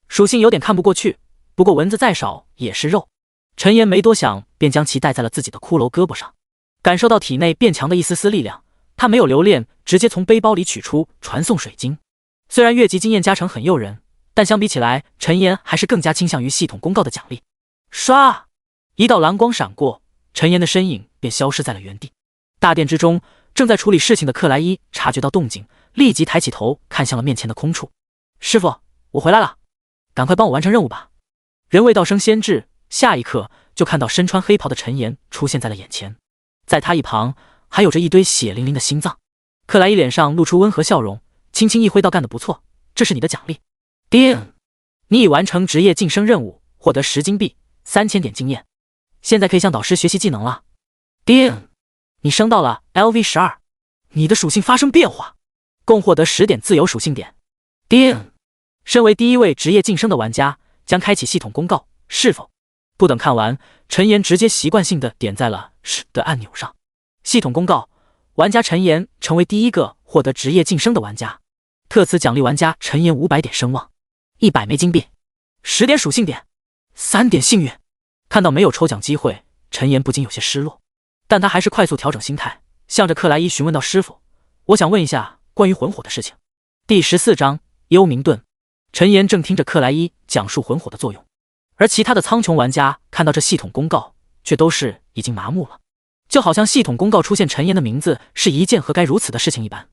属性有点看不过去，不过蚊子再少也是肉。陈岩没多想，便将其戴在了自己的骷髅胳膊上，感受到体内变强的一丝丝力量。他没有留恋，直接从背包里取出传送水晶。虽然越级经验加成很诱人，但相比起来，陈岩还是更加倾向于系统公告的奖励。唰，一道蓝光闪过，陈岩的身影便消失在了原地。大殿之中，正在处理事情的克莱伊察觉到动静，立即抬起头看向了面前的空处。师傅，我回来了，赶快帮我完成任务吧。人未道声先至，下一刻就看到身穿黑袍的陈岩出现在了眼前，在他一旁还有着一堆血淋淋的心脏。克莱伊脸上露出温和笑容，轻轻一挥道：“干得不错，这是你的奖励。”叮，你已完成职业晋升任务，获得10金币、3000点经验，现在可以向导师学习技能了。叮，你升到了 LV12，你的属性发生变化，共获得10点自由属性点。叮，身为第一位职业晋升的玩家，将开启系统公告，是否？不等看完，陈岩直接习惯性的点在了是的按钮上。系统公告，玩家陈岩成为第一个获得职业晋升的玩家，特此奖励玩家陈岩500点声望，100枚金币，10点属性点，3点幸运。看到没有抽奖机会，陈岩不禁有些失落，但他还是快速调整心态，向着克莱伊询问道：“师傅，我想问一下关于魂火的事情。”第14章幽冥盾。陈岩正听着克莱伊讲述魂火的作用，而其他的苍穹玩家看到这系统公告，却都是已经麻木了，就好像系统公告出现陈岩的名字是一件何该如此的事情一般。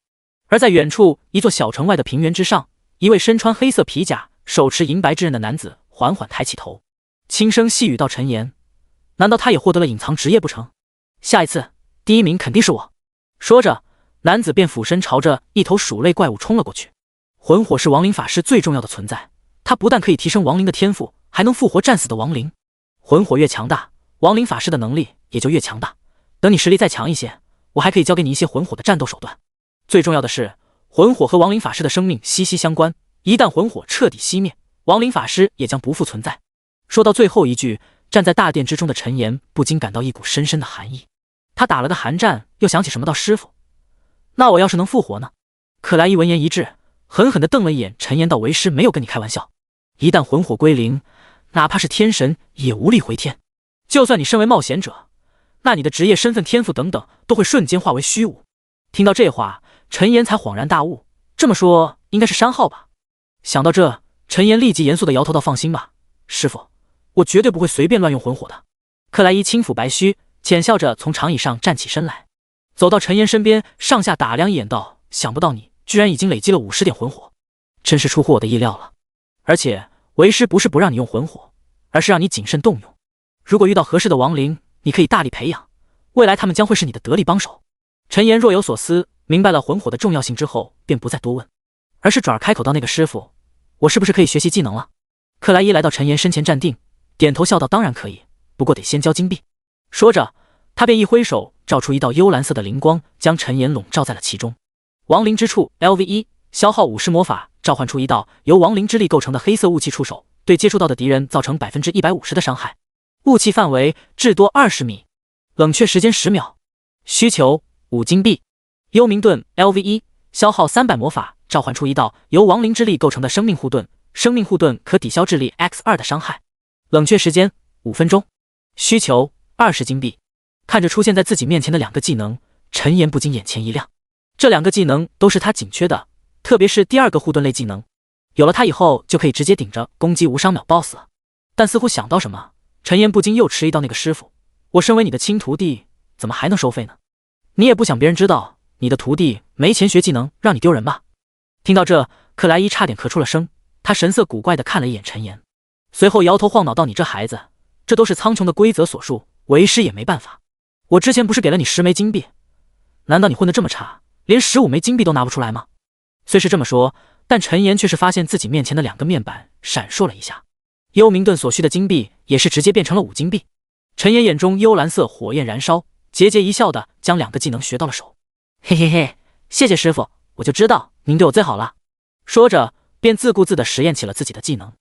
而在远处一座小城外的平原之上，一位身穿黑色皮甲、手持银白之刃的男子缓缓抬起头，轻声细语道：“陈岩，难道他也获得了隐藏职业不成？下一次第一名肯定是我。”说着，男子便俯身朝着一头鼠类怪物冲了过去。魂火是亡灵法师最重要的存在，它不但可以提升亡灵的天赋，还能复活战死的亡灵。魂火越强大，亡灵法师的能力也就越强大。等你实力再强一些，我还可以教给你一些魂火的战斗手段。最重要的是，魂火和亡灵法师的生命息息相关，一旦魂火彻底熄灭，亡灵法师也将不复存在。说到最后一句，站在大殿之中的陈岩不禁感到一股深深的寒意。他打了个寒战，又想起什么道：“师傅，那我要是能复活呢？”克莱伊闻言一滞，狠狠地瞪了一眼陈岩道：“为师没有跟你开玩笑，一旦魂火归零，哪怕是天神也无力回天。就算你身为冒险者，那你的职业身份、天赋等等都会瞬间化为虚无。”听到这话，陈岩才恍然大悟，这么说应该是山号吧。想到这，陈岩立即严肃地摇头道：“放心吧，师傅，我绝对不会随便乱用魂火的。”克莱伊轻抚白须，浅笑着从长椅上站起身来，走到陈岩身边，上下打量一眼道：“想不到你居然已经累积了50点魂火，真是出乎我的意料了。而且为师不是不让你用魂火，而是让你谨慎动用。如果遇到合适的亡灵，你可以大力培养，未来他们将会是你的得力帮手。”陈岩若有所思，明白了魂火的重要性之后，便不再多问，而是转而开口道：“那个师傅，我是不是可以学习技能了？”克莱伊来到陈岩身前站定，点头笑道：“当然可以，不过得先交金币。”说着，他便一挥手，照出一道幽蓝色的灵光，将陈岩笼罩在了其中。亡灵之触 LV1， 消耗50魔法，召唤出一道由亡灵之力构成的黑色雾气触手，对接触到的敌人造成150%的伤害，雾气范围至多20米，冷却时间10秒。需求5金币。幽冥盾 LV1， 消耗300魔法，召唤出一道由亡灵之力构成的生命护盾，生命护盾可抵消智力 X2 的伤害，冷却时间5分钟。需求20金币。看着出现在自己面前的2个技能，陈岩不禁眼前一亮。这2个技能都是他紧缺的，特别是第2个护盾类技能，有了它以后就可以直接顶着攻击无伤秒 BOSS 了。但似乎想到什么，陈岩不禁又迟疑道：“那个师傅，我身为你的亲徒弟，怎么还能收费呢？你也不想别人知道你的徒弟没钱学技能，让你丢人吧？”听到这，克莱伊差点咳出了声，他神色古怪地看了一眼陈岩，随后摇头晃脑道：“你这孩子，这都是苍穹的规则所述，为师也没办法。我之前不是给了你10枚金币，难道你混得这么差，连15枚金币都拿不出来吗？”虽是这么说，但陈岩却是发现自己面前的2个面板闪烁了一下，幽冥盾所需的金币也是直接变成了5金币。陈岩眼中幽蓝色火焰燃烧，桀桀一笑的将2个技能学到了手。嘿嘿嘿，谢谢师傅，我就知道您对我最好了。说着，便自顾自地实验起了自己的技能。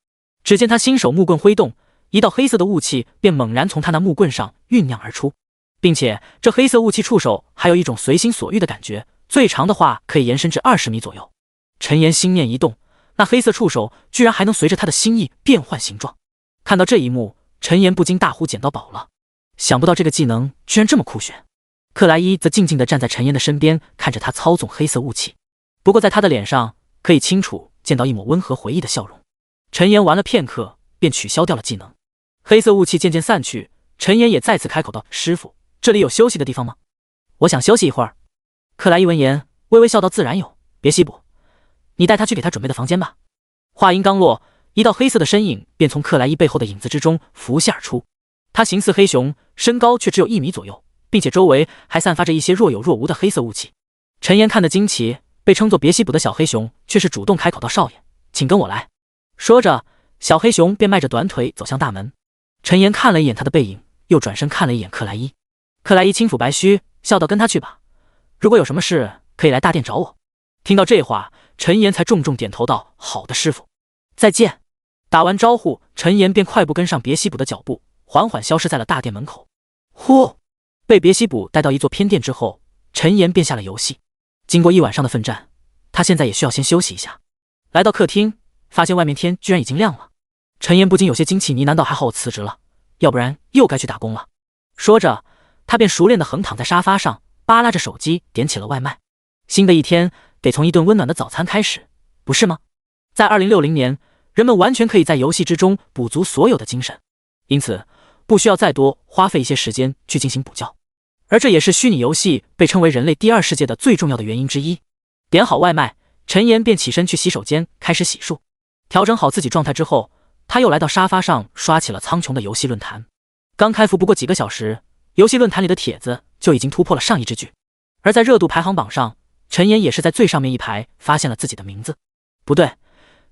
只见他新手木棍挥动，一道黑色的雾气便猛然从他那木棍上酝酿而出，并且这黑色雾气触手还有一种随心所欲的感觉，最长的话可以延伸至20米左右。陈岩心念一动，那黑色触手居然还能随着他的心意变换形状。看到这一幕，陈岩不禁大呼捡到宝了，想不到这个技能居然这么酷炫。克莱伊则静静地站在陈岩的身边，看着他操纵黑色雾气，不过在他的脸上可以清楚见到一抹温和回忆的笑容。陈岩玩了片刻，便取消掉了技能。黑色雾气渐渐散去，陈岩也再次开口道：“师傅，这里有休息的地方吗？我想休息一会儿。”克莱伊闻言微微笑道：“自然有，别西卜，你带他去给他准备的房间吧。”话音刚落，一道黑色的身影便从克莱伊背后的影子之中浮现而出。他形似黑熊，身高却只有1米左右，并且周围还散发着一些若有若无的黑色雾气。陈岩看得惊奇，被称作别西卜的小黑熊却是主动开口道：“少爷，请跟我来。”说着，小黑熊便迈着短腿走向大门。陈岩看了一眼他的背影，又转身看了一眼克莱伊。克莱伊轻抚白须，笑道：“跟他去吧，如果有什么事，可以来大殿找我。”听到这话，陈岩才重重点头道：“好的，师傅，再见。”打完招呼，陈岩便快步跟上别西卜的脚步，缓缓消失在了大殿门口。呼！被别西卜带到一座偏殿之后，陈岩便下了游戏。经过一晚上的奋战，他现在也需要先休息一下。来到客厅，发现外面天居然已经亮了。陈岩不禁有些惊奇，难道还好我辞职了，要不然又该去打工了。说着，他便熟练地横躺在沙发上，扒拉着手机点起了外卖。新的一天得从一顿温暖的早餐开始，不是吗？在2060年，人们完全可以在游戏之中补足所有的精神，因此不需要再多花费一些时间去进行补觉。而这也是虚拟游戏被称为人类第二世界的最重要的原因之一。点好外卖，陈岩便起身去洗手间开始洗漱。调整好自己状态之后，他又来到沙发上刷起了苍穹的游戏论坛。刚开服不过几个小时，游戏论坛里的帖子就已经突破了上亿之巨。而在热度排行榜上，陈岩也是在最上面一排发现了自己的名字。不对，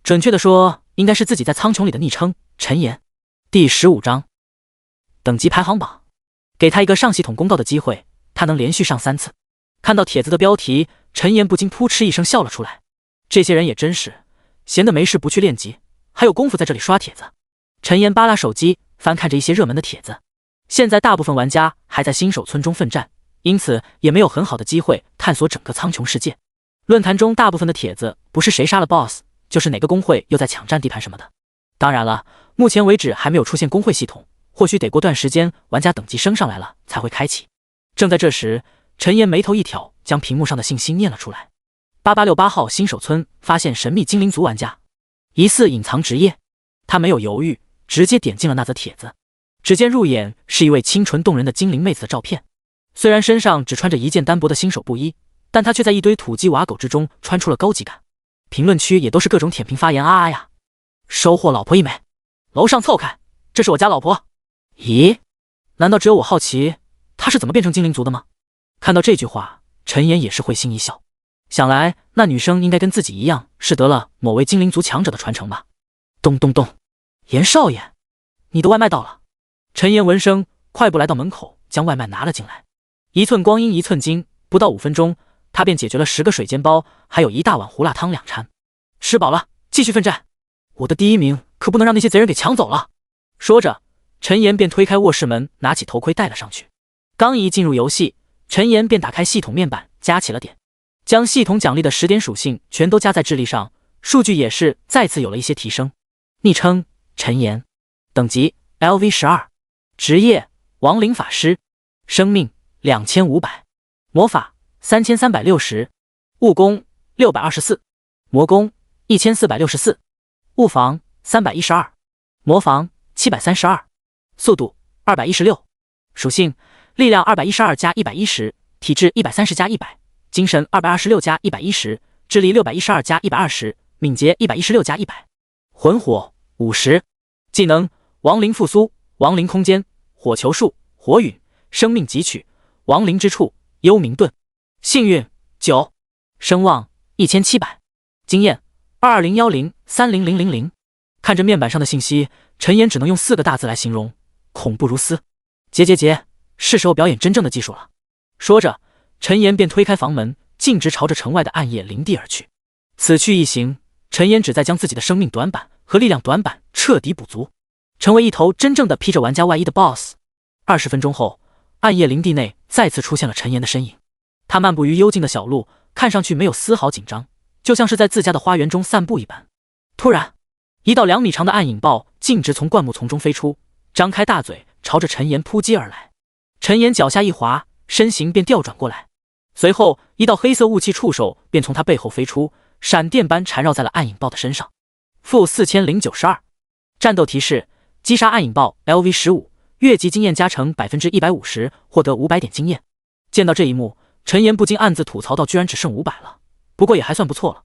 准确的说，应该是自己在苍穹里的昵称陈岩。第15章等级排行榜，给他一个上系统公告的机会，他能连续上3次。看到帖子的标题，陈岩不禁扑哧一声笑了出来。这些人也真是闲得没事不去练级，还有功夫在这里刷帖子。陈岩扒拉手机，翻看着一些热门的帖子。现在大部分玩家还在新手村中奋战，因此也没有很好的机会探索整个苍穹世界。论坛中大部分的帖子不是谁杀了 BOSS， 就是哪个公会又在抢占地盘什么的。当然了，目前为止还没有出现公会系统，或许得过段时间玩家等级升上来了才会开启。正在这时，陈岩眉头一挑，将屏幕上的信息念了出来：8868号新手村发现神秘精灵族玩家，疑似隐藏职业。他没有犹豫，直接点进了那则帖子。只见入眼是一位清纯动人的精灵妹子的照片，虽然身上只穿着一件单薄的新手布衣，但她却在一堆土鸡瓦狗之中穿出了高级感。评论区也都是各种舔屏发言啊呀，收获老婆一枚，楼上凑开，这是我家老婆。咦，难道只有我好奇她是怎么变成精灵族的吗？看到这句话，陈岩也是会心一笑，想来那女生应该跟自己一样是得了某位精灵族强者的传承吧。咚咚咚，严少爷，你的外卖到了。陈岩闻声快步来到门口，将外卖拿了进来。一寸光阴一寸金，不到5分钟，他便解决了10个水煎包，还有一大碗胡辣汤2餐。吃饱了，继续奋战。我的第1名可不能让那些贼人给抢走了。说着，陈岩便推开卧室门，拿起头盔戴了上去。刚一进入游戏，陈岩便打开系统面板，加起了点，将系统奖励的10点属性全都加在智力上，数据也是再次有了一些提升。昵称陈岩，等级 LV12， 职业亡灵法师，生命2500，魔法3360，物攻624，魔攻1464，物防312，魔防732，速度216，属性力量212加110，体质130加100，精神226加110，智力612加120，敏捷116加100，魂火50，技能亡灵复苏，亡灵空间，火球术，火陨，生命汲取，亡灵之处，幽冥盾，幸运9，声望1700，经验2201030000。看着面板上的信息，陈岩只能用4个大字来形容：恐怖如斯。结，是时候表演真正的技术了。说着，陈岩便推开房门，径直朝着城外的暗夜林地而去。此去一行，陈岩旨在将自己的生命短板和力量短板彻底补足，成为一头真正的披着玩家外衣的 BOSS。20分钟后，暗夜林地内再次出现了陈岩的身影。他漫步于幽静的小路，看上去没有丝毫紧张，就像是在自家的花园中散步一般。突然，一道2米长的暗影豹径直从灌木丛中飞出，张开大嘴朝着陈岩扑击而来。陈岩脚下一滑，身形便调转过来，随后一道黑色雾气触手便从他背后飞出，闪电般缠绕在了暗影豹的身上。负4092。战斗提示：击杀暗影豹 LV15， 越级经验加成150%，获得500点经验。见到这一幕，陈岩不禁暗自吐槽道，居然只剩500了，不过也还算不错了。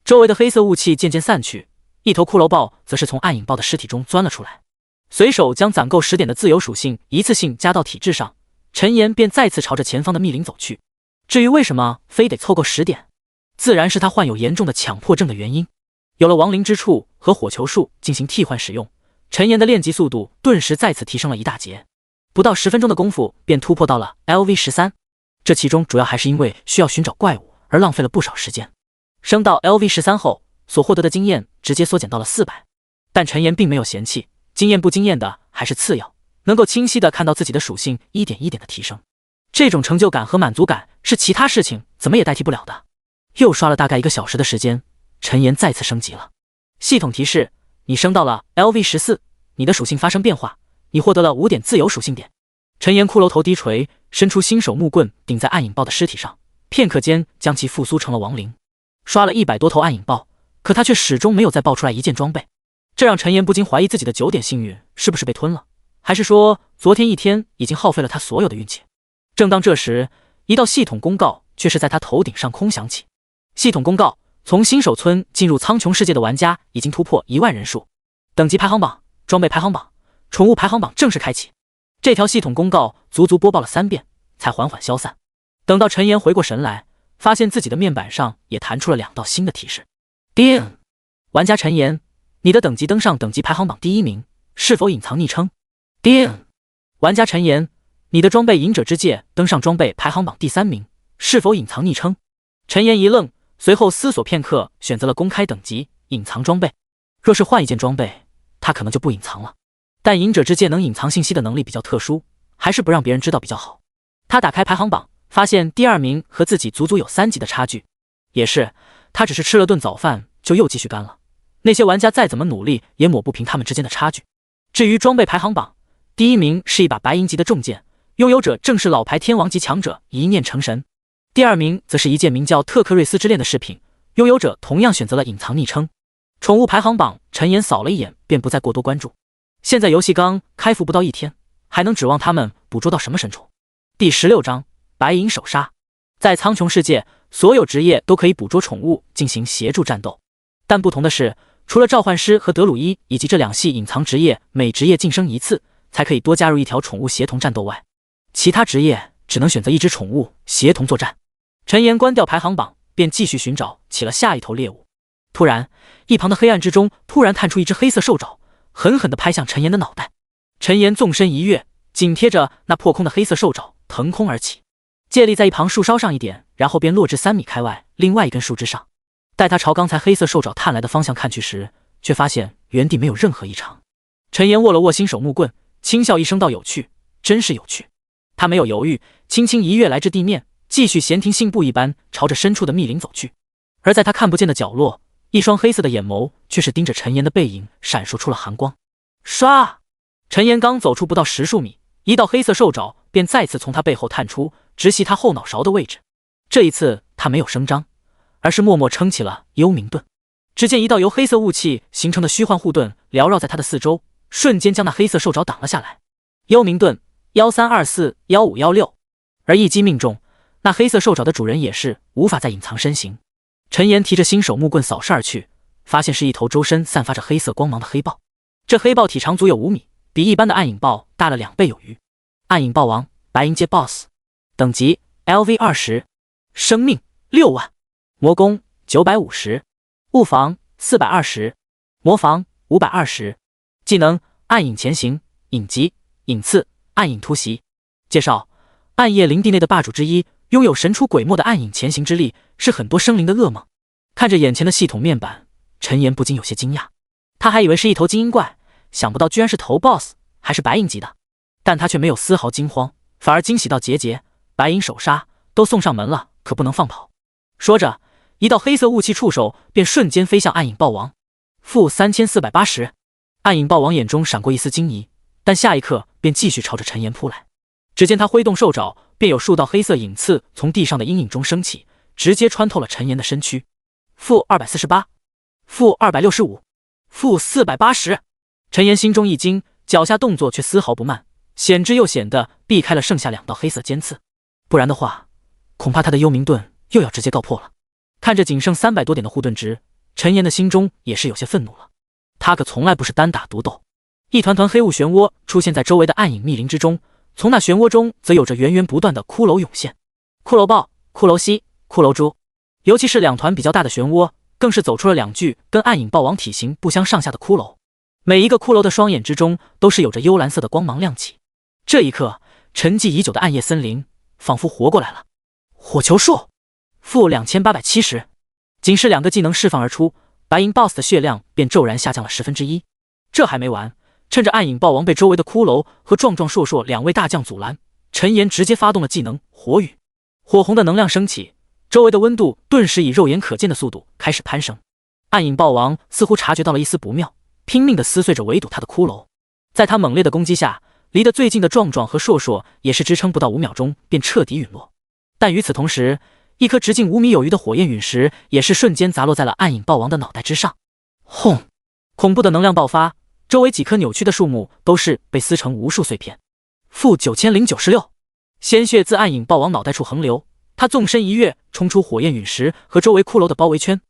周围的黑色雾气渐渐散去，一头骷髅豹则是从暗影豹的尸体中钻了出来，随手将攒够10点的自由属性一次性加到体质上，陈岩便再次朝着前方的密林走去。至于为什么非得凑够10点，自然是他患有严重的强迫症的原因。有了亡灵之处和火球术进行替换使用，陈岩的练级速度顿时再次提升了一大截，不到10分钟的功夫便突破到了 LV13。这其中主要还是因为需要寻找怪物而浪费了不少时间。升到 LV13后，所获得的经验直接缩减到了400，但陈岩并没有嫌弃，经验不经验的还是次要，能够清晰的看到自己的属性一点一点的提升，这种成就感和满足感是其他事情怎么也代替不了的。又刷了大概1个小时的时间，陈岩再次升级了。系统提示：你升到了 LV14， 你的属性发生变化，你获得了5点自由属性点。陈岩骷髅头低垂，伸出新手木棍顶在暗影豹的尸体上，片刻间将其复苏成了亡灵。刷了100多头暗影豹，可他却始终没有再爆出来一件装备，这让陈岩不禁怀疑自己的9点幸运是不是被吞了，还是说昨天一天已经耗费了他所有的运气。正当这时，一道系统公告却是在他头顶上空响起。系统公告：从新手村进入苍穹世界的玩家已经突破1万人数，等级排行榜、装备排行榜、宠物排行榜正式开启。这条系统公告足足播报了3遍，才缓缓消散。等到陈岩回过神来，发现自己的面板上也弹出了2道新的提示。叮！玩家陈岩，你的等级登上等级排行榜第1名，是否隐藏昵称？叮！玩家陈岩，你的装备隐者之戒登上装备排行榜第3名，是否隐藏昵称？陈岩一愣，随后思索片刻，选择了公开等级隐藏装备。若是换一件装备，他可能就不隐藏了，但隐者之戒能隐藏信息的能力比较特殊，还是不让别人知道比较好。他打开排行榜，发现第2名和自己足足有3级的差距。也是，他只是吃了顿早饭就又继续干了，那些玩家再怎么努力也抹不平他们之间的差距。至于装备排行榜，第1名是一把白银级的重剑，拥有者正是老牌天王级强者一念成神。第2名则是一件名叫特克瑞斯之链的饰品，拥有者同样选择了隐藏昵称。宠物排行榜，陈岩扫了一眼便不再过多关注，现在游戏刚开服不到1天，还能指望他们捕捉到什么神宠？第16章白银手刹。在苍穹世界，所有职业都可以捕捉宠物进行协助战斗，但不同的是，除了召唤师和德鲁伊以及这2系隐藏职业每职业晋升1次才可以多加入1条宠物协同战斗外，其他职业只能选择1只宠物协同作战。陈岩关掉排行榜，便继续寻找起了下一头猎物。突然，一旁的黑暗之中突然探出一只黑色兽爪，狠狠地拍向陈岩的脑袋。陈岩纵身一跃，紧贴着那破空的黑色兽爪腾空而起，借力在一旁树梢上一点，然后便落至3米开外另外一根树枝上。待他朝刚才黑色兽爪探来的方向看去时，却发现原地没有任何异常。陈岩握了握新手木棍，轻笑一声道：“有趣，真是有趣。”他没有犹豫，轻轻一跃来至地面，继续闲庭信步一般朝着深处的密林走去。而在他看不见的角落，一双黑色的眼眸却是盯着陈岩的背影，闪烁出了寒光。唰！陈岩刚走出不到10数米，一道黑色兽爪便再次从他背后探出，直袭他后脑勺的位置。这一次他没有声张，而是默默撑起了幽冥盾。只见一道由黑色雾气形成的虚幻护盾缭绕在他的四周，瞬间将那黑色兽爪挡了下来。幽冥盾13241516，而一击命中，那黑色兽爪的主人也是无法再隐藏身形。陈岩提着新手木棍扫视而去，发现是一头周身散发着黑色光芒的黑豹。这黑豹体长足有5米，比一般的暗影豹大了2倍有余。暗影豹王，白银阶 BOSS， 等级 LV20， 生命6万，魔攻950，物防420，魔防520，技能暗影前行、影疾、影刺、暗影突袭。介绍：暗夜灵地内的霸主之一，拥有神出鬼没的暗影前行之力，是很多生灵的噩梦。看着眼前的系统面板，陈岩不禁有些惊讶，他还以为是一头精英怪，想不到居然是头 BOSS， 还是白银级的。但他却没有丝毫惊慌，反而惊喜到节节，白银手刹都送上门了，可不能放跑。说着，一道黑色雾气触手便瞬间飞向暗影豹王。负3480。暗影豹王眼中闪过一丝惊疑，但下一刻便继续朝着陈岩扑来。只见他挥动兽爪，便有数道黑色影刺从地上的阴影中升起，直接穿透了陈岩的身躯。负248，负265，负480。陈岩心中一惊，脚下动作却丝毫不慢，险之又险地避开了剩下2道黑色尖刺。不然的话，恐怕他的幽冥盾又要直接告破了。看着仅剩300多点的护盾值，陈岩的心中也是有些愤怒了。他可从来不是单打独斗。一团团黑雾漩涡出现在周围的暗影密林之中，从那漩涡中则有着源源不断的骷髅涌现。骷髅豹、骷髅蜥、骷髅猪，尤其是2团比较大的漩涡，更是走出了2具跟暗影豹王体型不相上下的骷髅。每一个骷髅的双眼之中都是有着幽蓝色的光芒亮起。这一刻，沉寂已久的暗夜森林仿佛活过来了。火球术负2870，仅是2个技能释放而出，白银 BOSS 的血量便骤然下降了1/10。这还没完，趁着暗影豹王被周围的骷髅和壮壮硕硕2位大将阻拦，陈岩直接发动了技能火雨。火红的能量升起，周围的温度顿时以肉眼可见的速度开始攀升。暗影豹王似乎察觉到了一丝不妙，拼命地撕碎着围堵他的骷髅。在他猛烈的攻击下，离得最近的壮壮和硕硕也是支撑不到5秒钟便彻底陨落。但与此同时，一颗直径5米有余的火焰陨石也是瞬间砸落在了暗影豹王的脑袋之上。轰！恐怖的能量爆发，周围几棵扭曲的树木都是被撕成无数碎片。负9096，鲜血自暗影豹王脑袋处横流，他纵身一跃，冲出火焰陨石和周围骷髅的包围圈，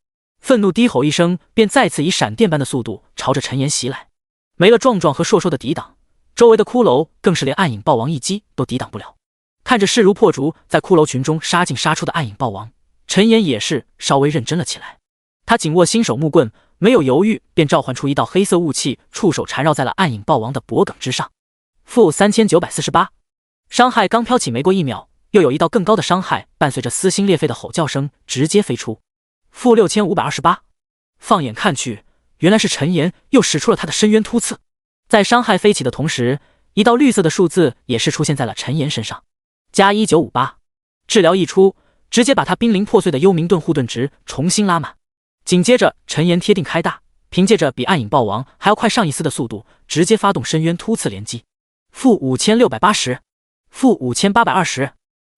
愤怒低吼一声，便再次以闪电般的速度朝着陈岩袭来。没了壮壮和硕硕的抵挡，周围的骷髅更是连暗影豹王一击都抵挡不了。看着势如破竹在骷髅群中杀进杀出的暗影豹王，陈岩也是稍微认真了起来。他紧握新手木棍，没有犹豫便召唤出一道黑色雾气，触手缠绕在了暗影豹王的脖颈之上。负3948，伤害刚飘起没过1秒，又有一道更高的伤害伴随着撕心裂肺的吼叫声直接飞出。负6528，放眼看去，原来是陈岩又使出了他的深渊突刺。在伤害飞起的同时，一道绿色的数字也是出现在了陈岩身上，加1958。治疗一出，直接把他濒临破碎的幽冥盾护盾值重新拉满。紧接着，陈岩贴腚开大，凭借着比暗影豹王还要快上一丝的速度，直接发动深渊突刺连击。负5680，负5820。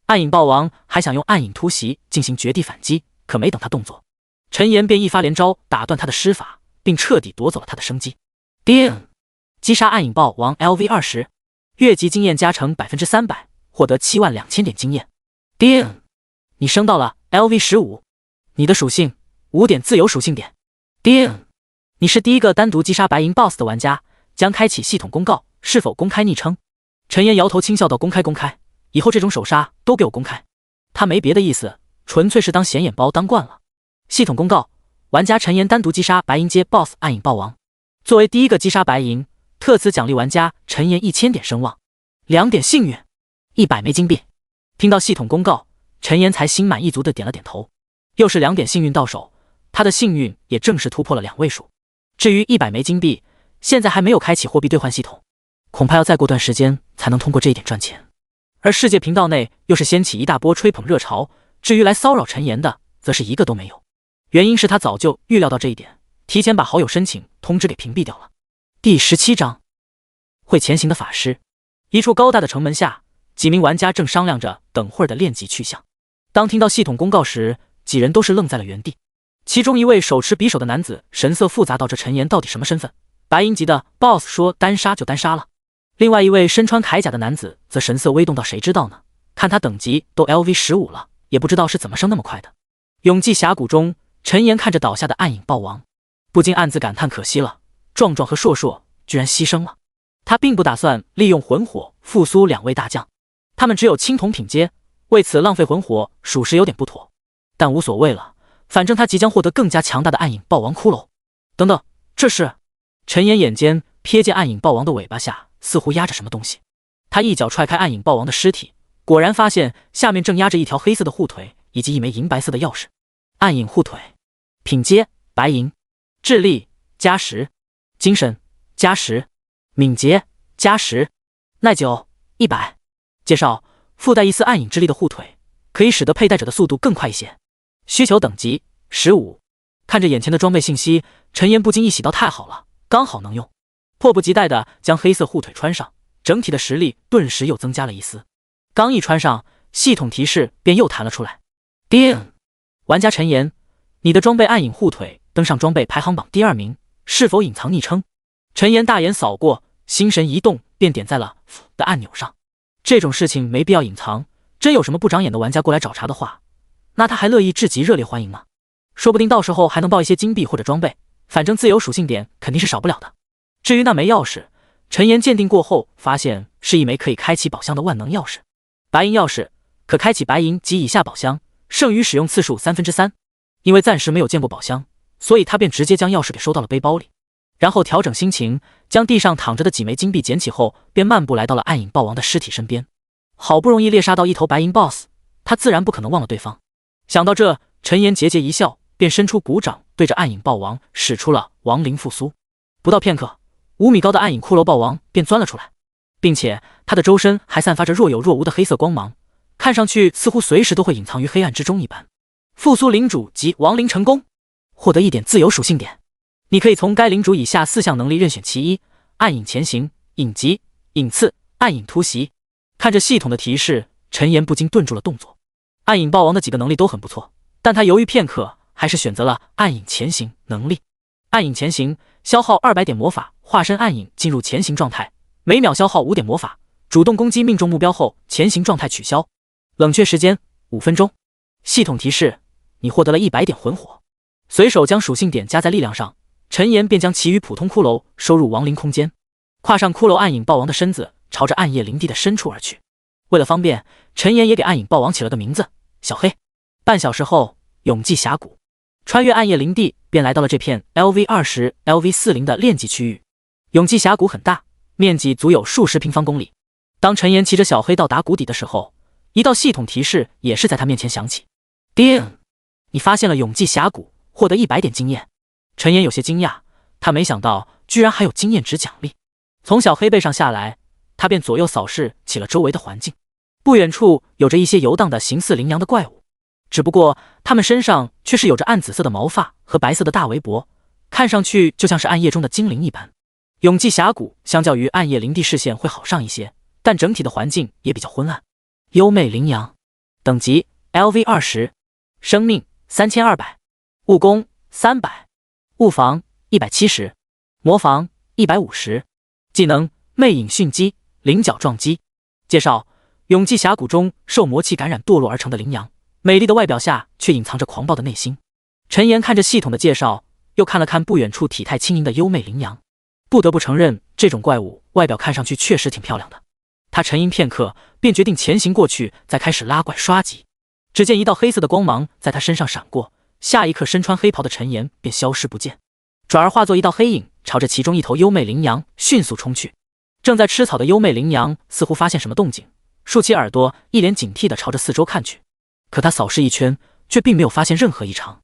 暗影豹王还想用暗影突袭进行绝地反击，可没等他动作，陈岩便一发连招打断他的施法，并彻底夺走了他的生机。叮！击杀暗影豹王 LV20，越级经验加成300%，获得72000点经验。叮！你升到了 LV15，你的属性5点自由属性点。叮！你是第一个单独击杀白银 BOSS 的玩家，将开启系统公告，是否公开昵称？陈岩摇头轻笑道：公开，以后这种手杀都给我公开。他没别的意思，纯粹是当显眼包当惯了。系统公告：玩家陈岩单独击杀白银阶 BOSS 暗影豹王，作为第一个击杀白银，特此奖励玩家陈岩1000点声望，2点幸运，100枚金币。听到系统公告，陈岩才心满意足的点了点头。又是2点幸运到手，他的幸运也正式突破了2位数。至于100枚金币，现在还没有开启货币兑换系统，恐怕要再过段时间才能通过这一点赚钱。而世界频道内又是掀起一大波吹捧热潮，至于来骚扰陈岩的，则是一个都没有。原因是他早就预料到这一点，提前把好友申请通知给屏蔽掉了。第17章，会前行的法师。一处高大的城门下，几名玩家正商量着等会儿的练级去向。当听到系统公告时，几人都是愣在了原地。其中一位手持匕首的男子神色复杂道：这陈岩到底什么身份？白银级的 BOSS 说单杀就单杀了。另外一位身穿铠甲的男子则神色微动道：谁知道呢？看他等级都 LV15了，也不知道是怎么升那么快的。永济峡谷中，陈岩看着倒下的暗影豹王，不禁暗自感叹可惜了，壮壮和硕硕居然牺牲了。他并不打算利用魂火复苏2位大将，他们只有青铜品阶，为此浪费魂火属实有点不妥，但无所谓了，反正他即将获得更加强大的暗影豹王骷髅。等等，这是……陈岩眼尖瞥见暗影豹王的尾巴下似乎压着什么东西，他一脚踹开暗影豹王的尸体，果然发现下面正压着一条黑色的护腿以及一枚银白色的钥匙。暗影护腿，品阶白银，智力加10，精神加10，敏捷加10，耐久100。介绍：附带一丝暗影之力的护腿，可以使得佩戴者的速度更快一些。需求等级15。看着眼前的装备信息，陈岩不禁一喜道：太好了，刚好能用。迫不及待地将黑色护腿穿上，整体的实力顿时又增加了一丝。刚一穿上，系统提示便又弹了出来。叮！玩家陈岩，你的装备暗影护腿登上装备排行榜第2名，是否隐藏昵称？陈岩大眼扫过，心神一动，便点在了 F 的按钮上。这种事情没必要隐藏，真有什么不长眼的玩家过来找茬的话，那他还乐意至极热烈欢迎呢。说不定到时候还能爆一些金币或者装备，反正自由属性点肯定是少不了的。至于那枚钥匙，陈岩鉴定过后发现是一枚可以开启宝箱的万能钥匙，白银钥匙，可开启白银及以下宝箱，剩余使用次数3/3。因为暂时没有见过宝箱，所以他便直接将钥匙给收到了背包里，然后调整心情，将地上躺着的几枚金币捡起后，便漫步来到了暗影豹王的尸体身边。好不容易猎杀到一头白银 BOSS， 他自然不可能忘了对方。想到这，陈岩桀桀一笑，便伸出骨掌，对着暗影豹王使出了亡灵复苏。不到片刻，5米高的暗影骷髅豹王便钻了出来，并且他的周身还散发着若有若无的黑色光芒，看上去似乎随时都会隐藏于黑暗之中一般。复苏领主及亡灵成功，获得1点自由属性点。你可以从该领主以下4项能力任选其一：暗影前行、影疾、影刺、暗影突袭。看着系统的提示，陈岩不禁顿住了动作。暗影豹王的几个能力都很不错，但他犹豫片刻，还是选择了暗影前行能力。暗影前行，消耗200点魔法，化身暗影进入前行状态，每秒消耗5点魔法，主动攻击命中目标后，前行状态取消。冷却时间5分钟。系统提示：你获得了100点魂火。随手将属性点加在力量上，陈岩便将其余普通骷髅收入亡灵空间，跨上骷髅暗影豹王的身子，朝着暗夜灵地的深处而去。为了方便，陈岩也给暗影豹王起了个名字，小黑。半小时后，永济峡谷，穿越暗夜灵地，便来到了这片 LV20、LV40 的炼级区域。永济峡谷很大，面积足有数十平方公里。当陈岩骑着小黑到达谷底的时候，一道系统提示也是在他面前响起：叮，你发现了永济峡谷，获得100点经验。陈岩有些惊讶，他没想到居然还有经验值奖励。从小黑背上下来，他便左右扫视起了周围的环境。不远处有着一些游荡的形似羚羊的怪物，只不过他们身上却是有着暗紫色的毛发和白色的大围脖，看上去就像是暗夜中的精灵一般。永济峡谷相较于暗夜灵地视线会好上一些，但整体的环境也比较昏暗。优美羚羊，等级 LV20， 生命3200，物攻300，物防170，魔防150，技能魅影迅击、菱角撞击。介绍：永济峡谷中受魔气感染堕落而成的羚羊，美丽的外表下却隐藏着狂暴的内心。陈岩看着系统的介绍，又看了看不远处体态轻盈的优美羚羊，不得不承认这种怪物外表看上去确实挺漂亮的。他沉吟片刻，便决定前行过去，再开始拉怪刷级。只见一道黑色的光芒在他身上闪过，下一刻身穿黑袍的陈岩便消失不见，转而化作一道黑影，朝着其中一头优美羚羊迅速冲去。正在吃草的优美羚羊似乎发现什么动静，竖起耳朵，一脸警惕地朝着四周看去。可他扫视一圈，却并没有发现任何异常。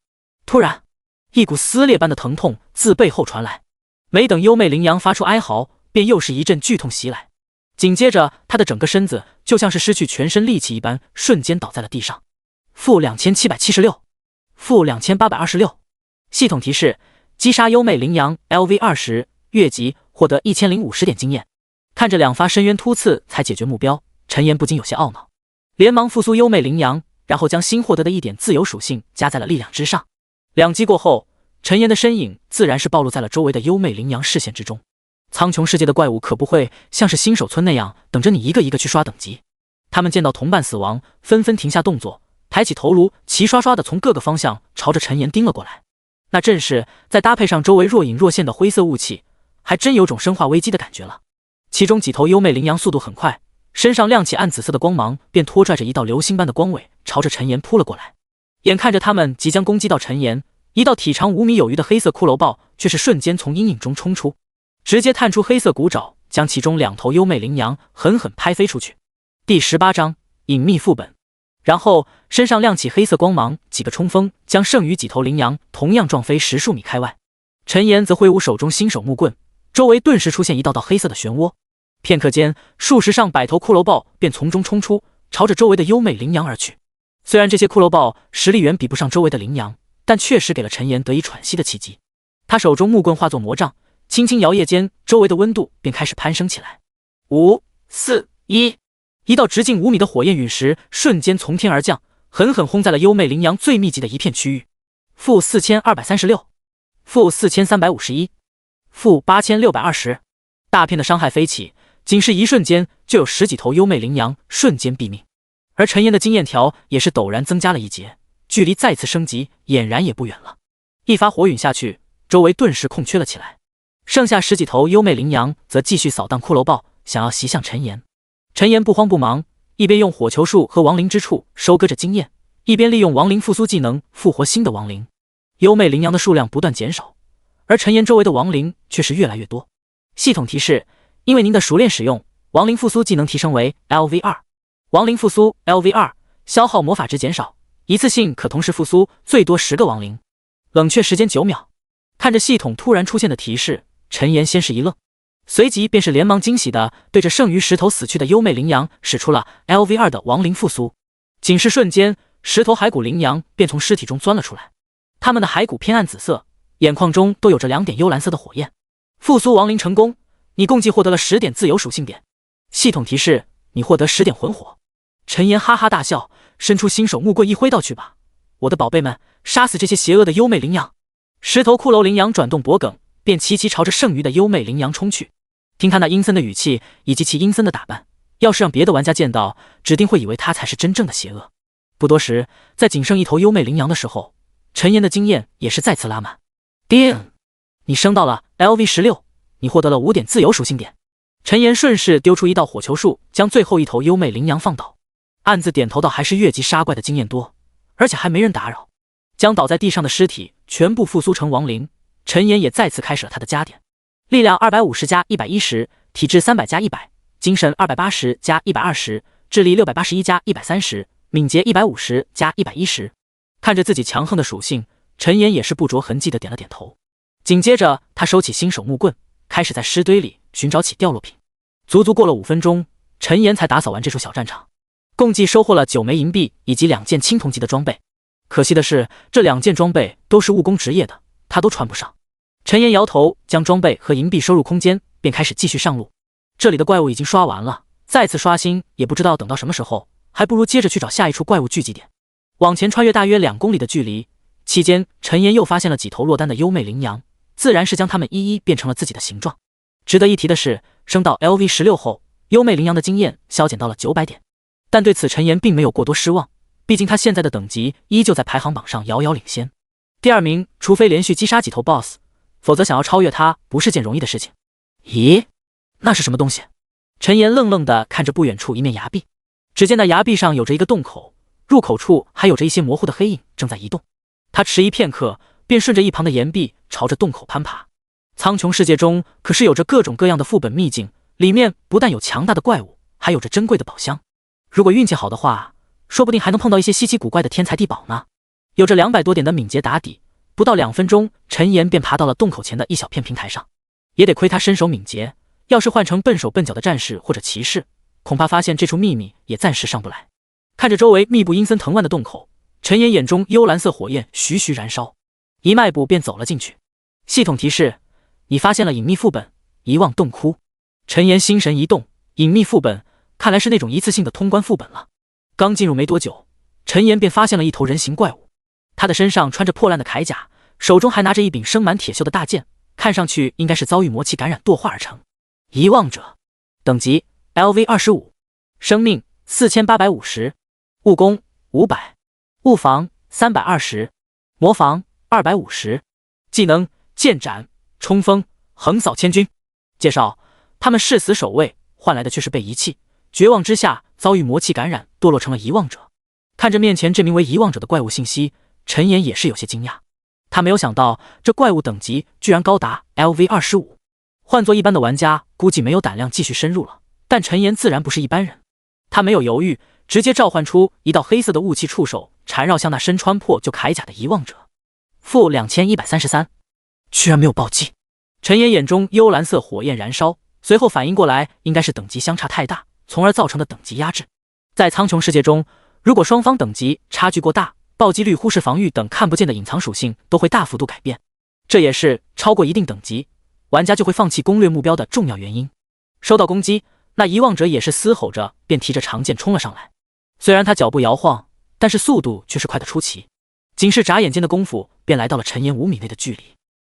突然，一股撕裂般的疼痛自背后传来，没等优美羚羊发出哀嚎，便又是一阵剧痛袭来。紧接着，他的整个身子就像是失去全身力气一般，瞬间倒在了地上。-2776，-2826。系统提示：击杀优美羚羊 LV20， 越级，获得1050点经验。看着2发深渊突刺才解决目标，陈岩不禁有些懊恼，连忙复苏优美羚羊，然后将新获得的1点自由属性加在了力量之上。2击过后，陈岩的身影自然是暴露在了周围的优美羚羊视线之中。苍穹世界的怪物可不会像是新手村那样等着你一个一个去刷等级，他们见到同伴死亡，纷纷停下动作，抬起头颅，齐刷刷的从各个方向朝着陈岩盯了过来。那阵势再搭配上周围若隐若现的灰色雾气，还真有种生化危机的感觉了。其中几头优美羚羊速度很快，身上亮起暗紫色的光芒，便拖拽着一道流星般的光尾朝着陈岩扑了过来。眼看着他们即将攻击到陈岩，一道体长5米有余的黑色骷髅豹却是瞬间从阴影中冲出，直接探出黑色骨爪，将其中2头优美羚羊狠狠拍飞出去。第18章隐秘副本。然后身上亮起黑色光芒，几个冲锋将剩余几头羚羊同样撞飞10数米开外。陈岩则挥舞手中新手木棍，周围顿时出现一道道黑色的漩涡。片刻间，数十上百头骷髅豹便从中冲出，朝着周围的优美羚羊而去。虽然这些骷髅豹实力远比不上周围的羚羊，但确实给了陈岩得以喘息的契机。他手中木棍化作魔杖，轻轻摇曳间，周围的温度便开始攀升起来。5、4、1，一道直径5米的火焰陨石瞬间从天而降，狠狠轰在了优美羚羊最密集的一片区域。-4236， -4351， -8620，大片的伤害飞起，仅是一瞬间就有10几头优美羚羊瞬间毙命。而陈岩的经验条也是陡然增加了一截，距离再次升级俨然也不远了。一发火陨下去，周围顿时空缺了起来，剩下10几头优魅羚羊则继续扫荡骷髅豹，想要袭向陈岩。陈岩不慌不忙，一边用火球术和亡灵之处收割着经验，一边利用亡灵复苏技能复活新的亡灵。优魅羚羊的数量不断减少，而陈岩周围的亡灵却是越来越多。系统提示：因为您的熟练使用，亡灵复苏技能提升为 LV2。亡灵复苏 LV2， 消耗魔法值减少，一次性可同时复苏最多10个亡灵，冷却时间9秒。看着系统突然出现的提示，陈岩先是一愣，随即便是连忙惊喜地对着剩余10头死去的优魅羚羊使出了 LV2 的亡灵复苏。仅是瞬间，10头骸骨羚羊便从尸体中钻了出来，它们的骸骨偏暗紫色，眼眶中都有着2点幽蓝色的火焰。复苏亡灵成功，你共计获得了10点自由属性点。系统提示：你获得10点魂火。陈岩哈哈大笑，伸出新手木棍一挥道：“去吧，我的宝贝们，杀死这些邪恶的优魅羚羊！”10头骷髅羚羊转动脖颈，便齐齐朝着剩余的优魅羚羊冲去。听他那阴森的语气以及其阴森的打扮，要是让别的玩家见到，指定会以为他才是真正的邪恶。不多时，在仅剩1头优魅羚羊的时候，陈岩的经验也是再次拉满。叮！你升到了 LV16， 你获得了5点自由属性点。陈岩顺势丢出一道火球术，将最后1头优魅羚羊放倒，暗自点头道：“还是越级杀怪的经验多，而且还没人打扰。”将倒在地上的尸体全部复苏成亡灵，陈岩也再次开始了他的加点：力量250加110，体质300加100，精神280加120，智力681加130，敏捷150加110。看着自己强横的属性，陈岩也是不着痕迹的点了点头。紧接着，他收起新手木棍，开始在尸堆里寻找起掉落品。足足过了5分钟，陈岩才打扫完这处小战场，共计收获了9枚银币以及2件青铜级的装备。可惜的是，这2件装备都是务工职业的，他都穿不上。陈岩摇头，将装备和银币收入空间，便开始继续上路。这里的怪物已经刷完了，再次刷新也不知道等到什么时候，还不如接着去找下一处怪物聚集点。往前穿越大约2公里的距离，期间陈岩又发现了几头落单的优魅羚羊，自然是将它们一一变成了自己的形状。值得一提的是，升到 LV16 后，优魅羚羊的经验削减到了900点，但对此陈岩并没有过多失望，毕竟他现在的等级依旧在排行榜上遥遥领先。第2名，除非连续击杀几头 BOSS， 否则想要超越他不是件容易的事情。咦，那是什么东西？陈岩愣愣地看着不远处一面崖壁，只见那崖壁上有着一个洞口，入口处还有着一些模糊的黑影正在移动。他迟疑片刻，便顺着一旁的岩壁朝着洞口攀爬。苍穹世界中可是有着各种各样的副本秘境，里面不但有强大的怪物，还有着珍贵的宝箱。如果运气好的话，说不定还能碰到一些稀奇古怪的天才地宝呢。有着200多点的敏捷打底，不到2分钟，陈岩便爬到了洞口前的一小片平台上。也得亏他身手敏捷，要是换成笨手笨脚的战士或者骑士，恐怕发现这处秘密也暂时上不来。看着周围密布阴森藤蔓的洞口，陈岩眼中幽蓝色火焰徐徐燃烧，一迈步便走了进去。系统提示：你发现了隐秘副本遗忘洞窟。陈岩心神一动，隐秘副本看来是那种一次性的通关副本了。刚进入没多久，陈岩便发现了一头人形怪物，他的身上穿着破烂的铠甲，手中还拿着一柄生满铁锈的大剑，看上去应该是遭遇魔气感染堕化而成。遗忘者，等级 LV25， 生命4850，物攻500，物防320，魔防250，技能剑斩、冲锋、横扫千军。介绍：他们誓死守卫，换来的却是被遗弃，绝望之下遭遇魔气感染，堕落成了遗忘者。看着面前这名为遗忘者的怪物信息，陈岩也是有些惊讶。他没有想到这怪物等级居然高达 LV25， 换做一般的玩家估计没有胆量继续深入了，但陈岩自然不是一般人。他没有犹豫，直接召唤出一道黑色的雾气触手，缠绕向那身穿破旧铠甲的遗忘者。负2133，居然没有暴击。陈岩眼中幽蓝色火焰燃烧，随后反应过来，应该是等级相差太大，从而造成的等级压制。在苍穹世界中，如果双方等级差距过大，暴击率、忽视防御等看不见的隐藏属性都会大幅度改变，这也是超过一定等级，玩家就会放弃攻略目标的重要原因。收到攻击，那遗忘者也是嘶吼着便提着长剑冲了上来。虽然他脚步摇晃，但是速度却是快得出奇，仅是眨眼间的功夫便来到了陈岩5米内的距离。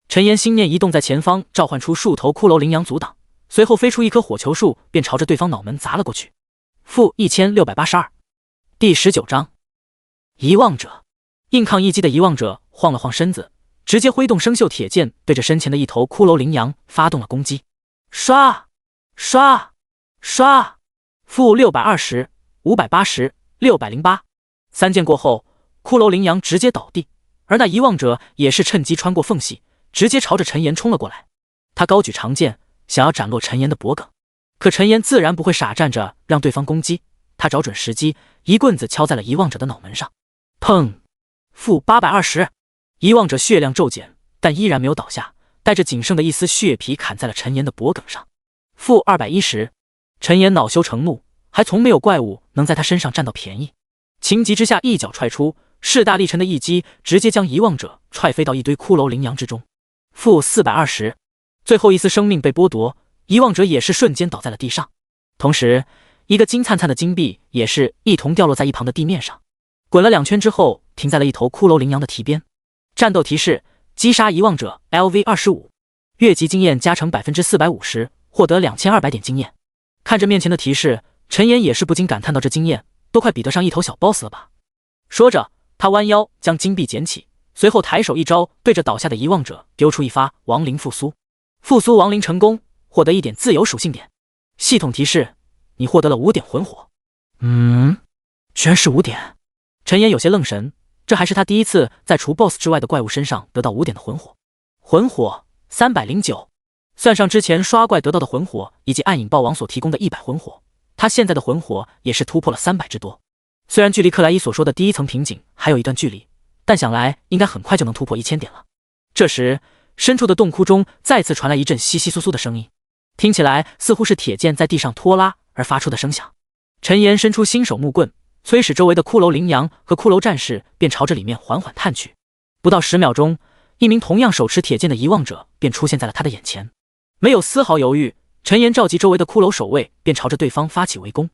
陈岩心念一动，在前方召唤出数头骷髅羚羊阻挡，随后飞出一棵火球树，便朝着对方脑门砸了过去。负1682，第19章，遗忘者。硬抗一击的遗忘者晃了晃身子，直接挥动生锈铁剑，对着身前的一头骷髅羚羊发动了攻击。刷刷刷！负620、580、608。3剑过后，骷髅羚羊直接倒地，而那遗忘者也是趁机穿过缝隙，直接朝着陈岩冲了过来。他高举长剑，想要斩落陈岩的脖颈，可陈岩自然不会傻站着让对方攻击，他找准时机，一棍子敲在了遗忘者的脑门上。砰！负820。遗忘者血量骤减，但依然没有倒下，带着仅剩的一丝血皮砍在了陈岩的脖颈上。负210。陈岩恼羞成怒，还从没有怪物能在他身上占到便宜，情急之下一脚踹出，势大力沉的一击直接将遗忘者踹飞到一堆骷髅羚羊之中。负420。最后一丝生命被剥夺，遗忘者也是瞬间倒在了地上，同时一个金灿灿的金币也是一同掉落在一旁的地面上，滚了2圈之后停在了一头骷髅羚羊的蹄边。战斗提示：击杀遗忘者 LV25， 越级经验加成 450%， 获得2200点经验。看着面前的提示，陈岩也是不禁感叹到，这经验都快比得上一头小 boss 了吧。说着，他弯腰将金币捡起，随后抬手一招，对着倒下的遗忘者丢出一发亡灵复苏。复苏亡灵成功，获得1点自由属性点。系统提示：你获得了5点魂火。居然是5点。陈岩有些愣神，这还是他第一次在除 BOSS 之外的怪物身上得到5点的魂火。魂火309，算上之前刷怪得到的魂火以及暗影豹王所提供的100魂火，他现在的魂火也是突破了300之多。虽然距离克莱伊所说的第一层瓶颈还有一段距离，但想来应该很快就能突破1000点了。这时，深处的洞窟中再次传来一阵窸窸窣窣的声音，听起来似乎是铁剑在地上拖拉而发出的声响。陈岩伸出新手木棍，催使周围的骷髅羚羊和骷髅战士便朝着里面缓缓探去。不到10秒钟，一名同样手持铁剑的遗忘者便出现在了他的眼前。没有丝毫犹豫，陈岩召集周围的骷髅守卫便朝着对方发起围攻。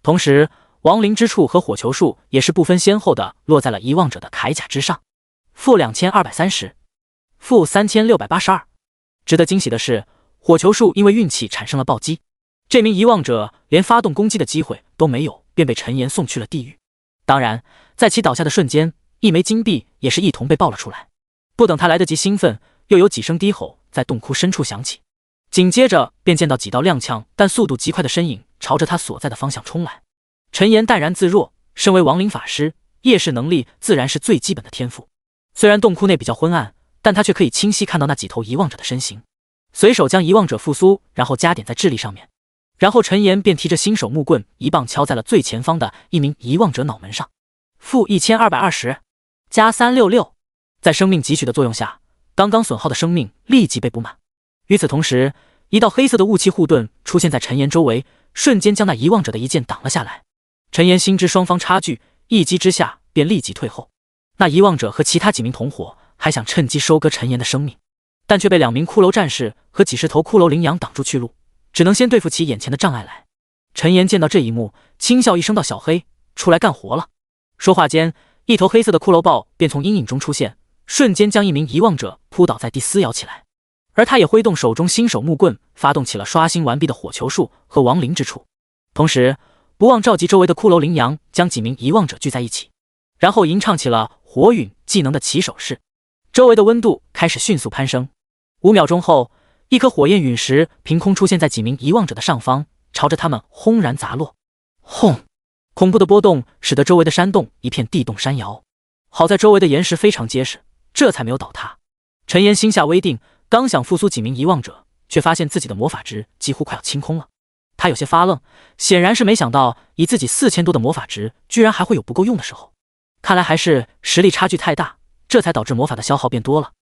同时，亡灵之柱和火球术也是不分先后的落在了遗忘者的铠甲之上。负2230，负3682。值得惊喜的是，火球术因为运气产生了暴击，这名遗忘者连发动攻击的机会都没有，便被陈岩送去了地狱。当然，在其倒下的瞬间，一枚金币也是一同被爆了出来。不等他来得及兴奋，又有几声低吼在洞窟深处响起，紧接着便见到几道踉跄但速度极快的身影朝着他所在的方向冲来。陈岩淡然自若，身为亡灵法师，夜视能力自然是最基本的天赋。虽然洞窟内比较昏暗，但他却可以清晰看到那几头遗忘者的身形。随手将遗忘者复苏，然后加点在智力上面。然后陈岩便提着新手木棍一棒敲在了最前方的一名遗忘者脑门上。负1220，加366。在生命汲取的作用下，刚刚损耗的生命立即被补满。与此同时，一道黑色的雾气护盾出现在陈岩周围，瞬间将那遗忘者的一剑挡了下来。陈岩心知双方差距，一击之下便立即退后。那遗忘者和其他几名同伙还想趁机收割陈岩的生命，但却被2名骷髅战士和几十头骷髅羚羊挡住去路，只能先对付起眼前的障碍来。陈岩见到这一幕，轻笑一声道：“小黑，出来干活了。”说话间，一头黑色的骷髅豹便从阴影中出现，瞬间将一名遗忘者扑倒在地撕咬起来。而他也挥动手中新手木棍，发动起了刷新完毕的火球术和亡灵之处，同时不忘召集周围的骷髅羚羊，将几名遗忘者聚在一起，然后吟唱起了火陨技能的起手式。周围的温度开始迅速攀升。5秒钟后，一颗火焰陨石凭空出现在几名遗忘者的上方，朝着他们轰然砸落。轰！恐怖的波动使得周围的山洞一片地动山摇，好在周围的岩石非常结实，这才没有倒塌。陈岩心下微定，刚想复苏几名遗忘者，却发现自己的魔法值几乎快要清空了。他有些发愣，显然是没想到以自己4000多的魔法值，居然还会有不够用的时候。看来还是实力差距太大，这才导致魔法的消耗变多了。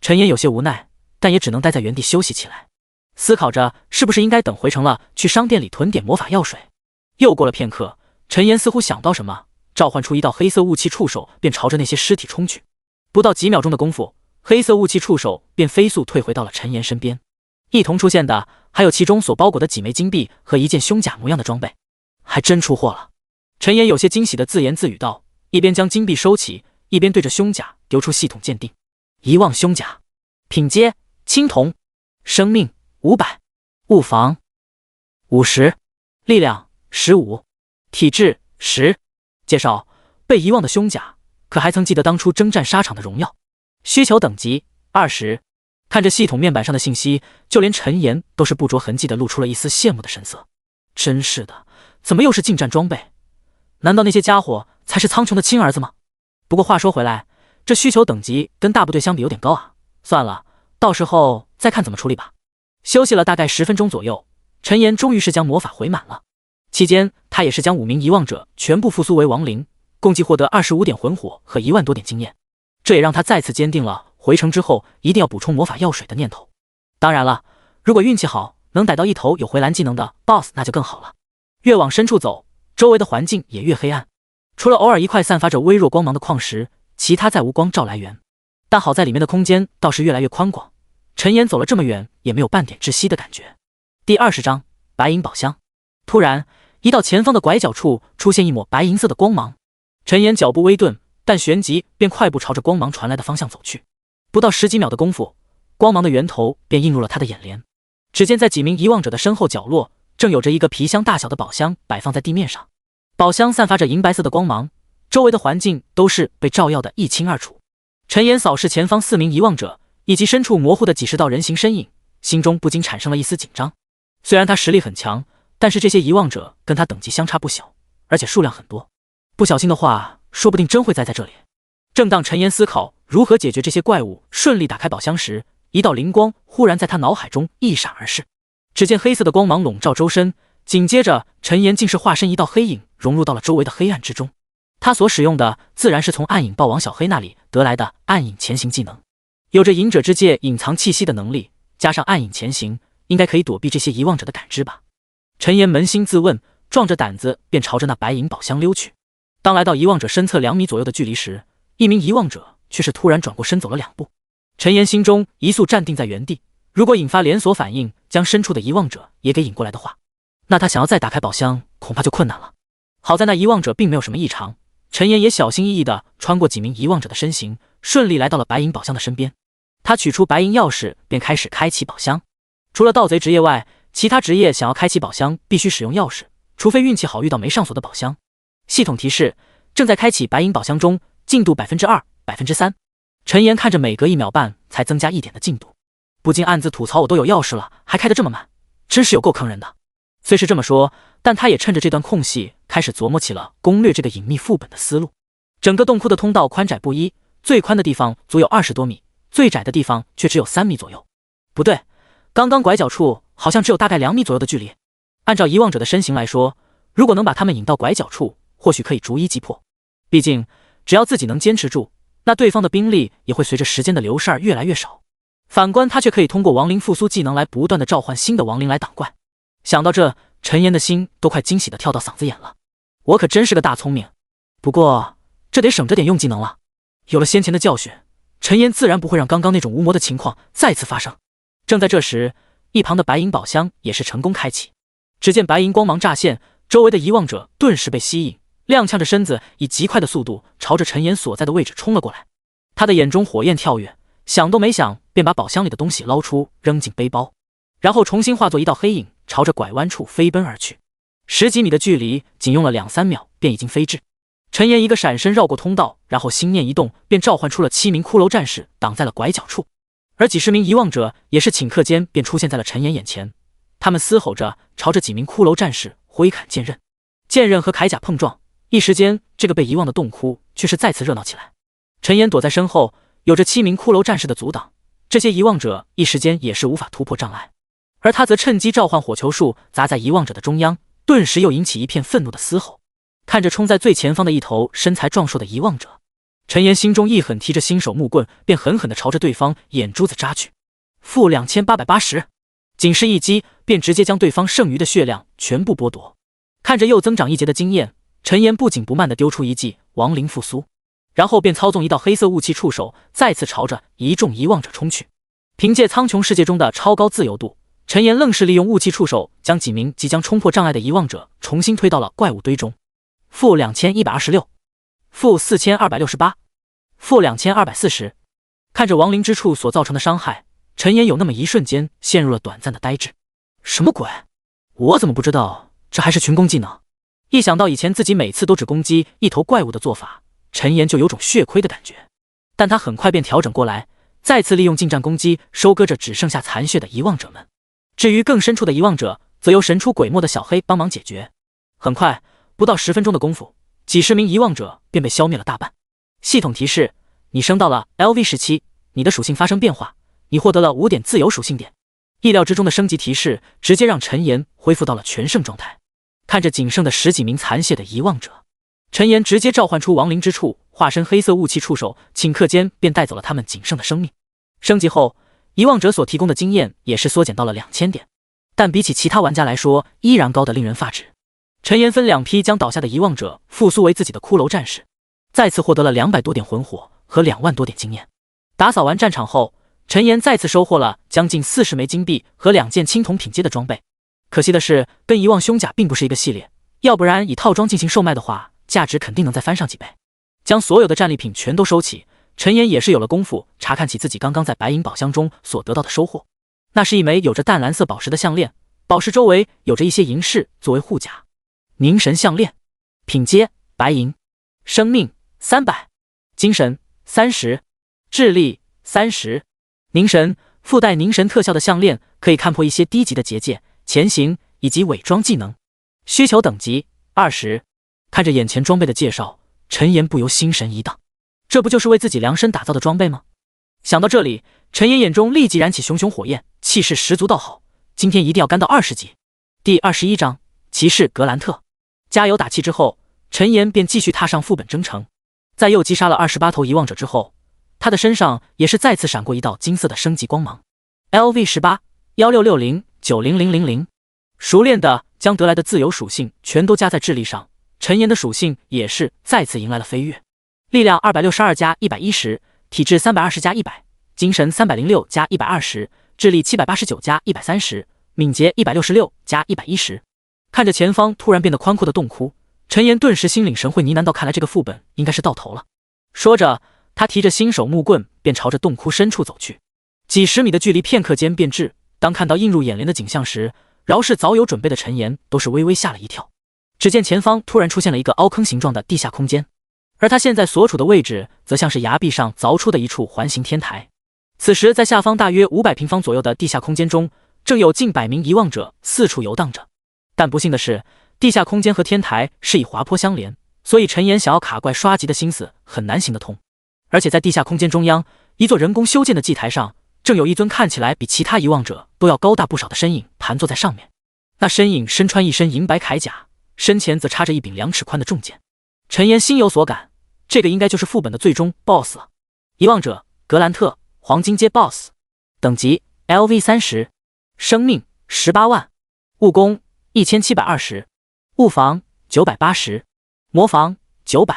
陈岩有些无奈，但也只能待在原地休息起来，思考着是不是应该等回城了去商店里囤点魔法药水。又过了片刻，陈岩似乎想到什么，召唤出一道黑色雾气触手，便朝着那些尸体冲去。不到几秒钟的功夫，黑色雾气触手便飞速退回到了陈岩身边。一同出现的还有其中所包裹的几枚金币和一件胸甲模样的装备，还真出货了。陈岩有些惊喜地自言自语道，一边将金币收起，一边对着胸甲丢出系统鉴定。遗忘胸甲，品阶青铜，生命500，物防50，力量15，体质10，介绍：被遗忘的凶甲，可还曾记得当初征战沙场的荣耀？需求等级20。看着系统面板上的信息，就连陈岩都是不着痕迹的露出了一丝羡慕的神色。真是的，怎么又是近战装备？难道那些家伙才是苍穹的亲儿子吗？不过话说回来，这需求等级跟大部队相比有点高啊。算了，到时候再看怎么处理吧。休息了大概10分钟左右，陈岩终于是将魔法回满了。期间，他也是将5名遗忘者全部复苏为亡灵，共计获得25点魂火和1万多点经验。这也让他再次坚定了回城之后一定要补充魔法药水的念头。当然了，如果运气好能逮到一头有回蓝技能的 BOSS 那就更好了。越往深处走，周围的环境也越黑暗，除了偶尔一块散发着微弱光芒的矿石，其他再无光照来源。但好在里面的空间倒是越来越宽广，陈岩走了这么远也没有半点窒息的感觉。第20章白银宝箱。突然，一道前方的拐角处出现一抹白银色的光芒，陈岩脚步微顿，但旋即便快步朝着光芒传来的方向走去。不到10几秒的功夫，光芒的源头便映入了他的眼帘。只见在几名遗忘者的身后角落，正有着一个皮箱大小的宝箱摆放在地面上。宝箱散发着银白色的光芒，周围的环境都是被照耀的一清二楚。陈岩扫视前方4名遗忘者以及身处模糊的几十道人形身影，心中不禁产生了一丝紧张。虽然他实力很强，但是这些遗忘者跟他等级相差不小，而且数量很多，不小心的话说不定真会栽在这里。正当陈岩思考如何解决这些怪物，顺利打开宝箱时，一道灵光忽然在他脑海中一闪而逝。只见黑色的光芒笼罩周身，紧接着陈岩竟是化身一道黑影，融入到了周围的黑暗之中。他所使用的自然是从暗影豹王小黑那里得来的暗影潜行技能，有着隐者之界隐藏气息的能力，加上暗影潜行，应该可以躲避这些遗忘者的感知吧。陈岩扪心自问，壮着胆子便朝着那白银宝箱溜去。当来到遗忘者身侧2米左右的距离时，一名遗忘者却是突然转过身走了2步。陈岩心中一速站定在原地，如果引发连锁反应，将身处的遗忘者也给引过来的话，那他想要再打开宝箱恐怕就困难了。好在那遗忘者并没有什么异常，陈岩也小心翼翼地穿过几名遗忘者的身形，顺利来到了白银宝箱的身边。他取出白银钥匙，便开始开启宝箱。除了盗贼职业外，其他职业想要开启宝箱必须使用钥匙，除非运气好遇到没上锁的宝箱。系统提示：正在开启白银宝箱中，进度 2%、3%。陈岩看着每隔1秒半才增加1点的进度，不禁暗自吐槽，我都有钥匙了还开得这么慢，真是有够坑人的。虽是这么说，但他也趁着这段空隙开始琢磨起了攻略这个隐秘副本的思路。整个洞窟的通道宽窄不一，最宽的地方足有20多米，最窄的地方却只有3米左右。不对，刚刚拐角处好像只有大概2米左右的距离。按照遗忘者的身形来说，如果能把他们引到拐角处，或许可以逐一击破。毕竟只要自己能坚持住，那对方的兵力也会随着时间的流逝而越来越少。反观他却可以通过亡灵复苏技能来不断的召唤新的亡灵来挡怪。想到这，陈岩的心都快惊喜的跳到嗓子眼了。我可真是个大聪明，不过这得省着点用技能了。有了先前的教训，陈岩自然不会让刚刚那种无魔的情况再次发生。正在这时，一旁的白银宝箱也是成功开启。只见白银光芒乍现，周围的遗忘者顿时被吸引，踉跄着身子，以极快的速度朝着陈岩所在的位置冲了过来。他的眼中火焰跳跃，想都没想便把宝箱里的东西捞出，扔进背包，然后重新化作一道黑影，朝着拐弯处飞奔而去。10几米的距离，仅用了2-3秒便已经飞至。陈岩一个闪身绕过通道，然后心念一动，便召唤出了7名骷髅战士，挡在了拐角处。而几十名遗忘者也是顷刻间便出现在了陈岩眼前，他们嘶吼着朝着几名骷髅战士挥砍剑刃，剑刃和铠甲碰撞，一时间这个被遗忘的洞窟却是再次热闹起来。陈岩躲在身后，有着7名骷髅战士的阻挡，这些遗忘者一时间也是无法突破障碍，而他则趁机召唤火球术砸在遗忘者的中央，顿时又引起一片愤怒的嘶吼。看着冲在最前方的一头身材壮硕的遗忘者，陈岩心中一狠，提着新手木棍便狠狠地朝着对方眼珠子扎去。负2880，仅是一击便直接将对方剩余的血量全部剥夺。看着又增长1节的经验，陈岩不紧不慢地丢出一记亡灵复苏，然后便操纵一道黑色雾气触手，再次朝着一众遗忘者冲去。凭借苍穹世界中的超高自由度，陈岩愣是利用雾气触手将几名即将冲破障碍的遗忘者重新推到了怪物堆中。负2126，负4268，负2240。看着亡灵之处所造成的伤害，陈岩有那么一瞬间陷入了短暂的呆滞。什么鬼？我怎么不知道这还是群攻技能？一想到以前自己每次都只攻击一头怪物的做法，陈岩就有种血亏的感觉。但他很快便调整过来，再次利用近战攻击收割着只剩下残血的遗忘者们。至于更深处的遗忘者，则由神出鬼没的小黑帮忙解决。很快，不到10分钟的功夫，几十名遗忘者便被消灭了大半。系统提示：你升到了 LV17，你的属性发生变化，你获得了5点自由属性点。意料之中的升级提示直接让陈岩恢复到了全胜状态。看着仅剩的10几名残血的遗忘者，陈岩直接召唤出亡灵之触，化身黑色雾气触手，顷刻间便带走了他们仅剩的生命。升级后，遗忘者所提供的经验也是缩减到了2000点，但比起其他玩家来说，依然高得令人发指。陈岩分2批将倒下的遗忘者复苏为自己的骷髅战士，再次获得了200多点魂火和2万多点经验。打扫完战场后，陈岩再次收获了将近40枚金币和2件青铜品阶的装备。可惜的是，跟遗忘胸甲并不是一个系列，要不然以套装进行售卖的话，价值肯定能再翻上几倍。将所有的战利品全都收起，陈岩也是有了功夫查看起自己刚刚在白银宝箱中所得到的收获。那是一枚有着淡蓝色宝石的项链，宝石周围有着一些银饰作为护甲。凝神项链，品阶白银，生命300，精神30，智力30。凝神附带凝神特效的项链可以看破一些低级的结界、潜行以及伪装技能。需求等级20。看着眼前装备的介绍，陈岩不由心神一荡，这不就是为自己量身打造的装备吗？想到这里，陈岩眼中立即燃起熊熊火焰，气势十足道好，今天一定要干到20级。第21章骑士格兰特。加油打气之后，陈岩便继续踏上副本征程。在又击杀了28头遗忘者之后，他的身上也是再次闪过一道金色的升级光芒。LV18 1660900000，熟练的将得来的自由属性全都加在智力上，陈岩的属性也是再次迎来了飞跃。力量262加110，体质320加100，精神306加120，智力789加130，敏捷166加110。看着前方突然变得宽阔的洞窟，陈岩顿时心领神会，呢喃道：看来这个副本应该是到头了。说着，他提着新手木棍便朝着洞窟深处走去。几十米的距离片刻间变至，当看到映入眼帘的景象时，饶是早有准备的陈岩都是微微吓了一跳。只见前方突然出现了一个凹坑形状的地下空间，而他现在所处的位置则像是崖壁上凿出的一处环形天台。此时在下方大约500平方左右的地下空间中，正有近100名遗忘者四处游荡着。但不幸的是，地下空间和天台是以滑坡相连，所以陈岩想要卡怪刷级的心思很难行得通。而且在地下空间中央，一座人工修建的祭台上，正有一尊看起来比其他遗忘者都要高大不少的身影盘坐在上面。那身影身穿一身银白铠甲，身前则插着一柄2尺宽的重剑。陈岩心有所感，这个应该就是副本的最终 BOSS 了。遗忘者格兰特，黄金阶 BOSS， 等级 LV30， 生命18万，物攻1720，物防980，魔防900，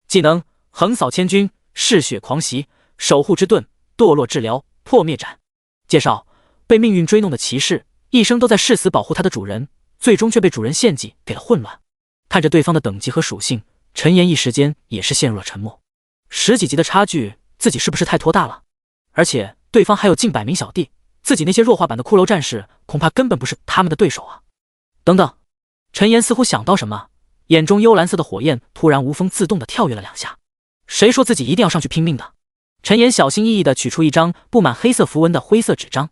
技能横扫千军，嗜血狂袭，守护之盾，堕落治疗，破灭斩。介绍：被命运追弄的骑士，一生都在誓死保护他的主人，最终却被主人献祭给了混乱。看着对方的等级和属性，陈岩一时间也是陷入了沉默。10几级的差距，自己是不是太拖大了？而且对方还有近100名小弟，自己那些弱化版的骷髅战士恐怕根本不是他们的对手啊！等等，陈岩似乎想到什么，眼中幽蓝色的火焰突然无风自动的跳跃了2下。谁说自己一定要上去拼命的？陈岩小心翼翼地取出一张布满黑色符文的灰色纸张，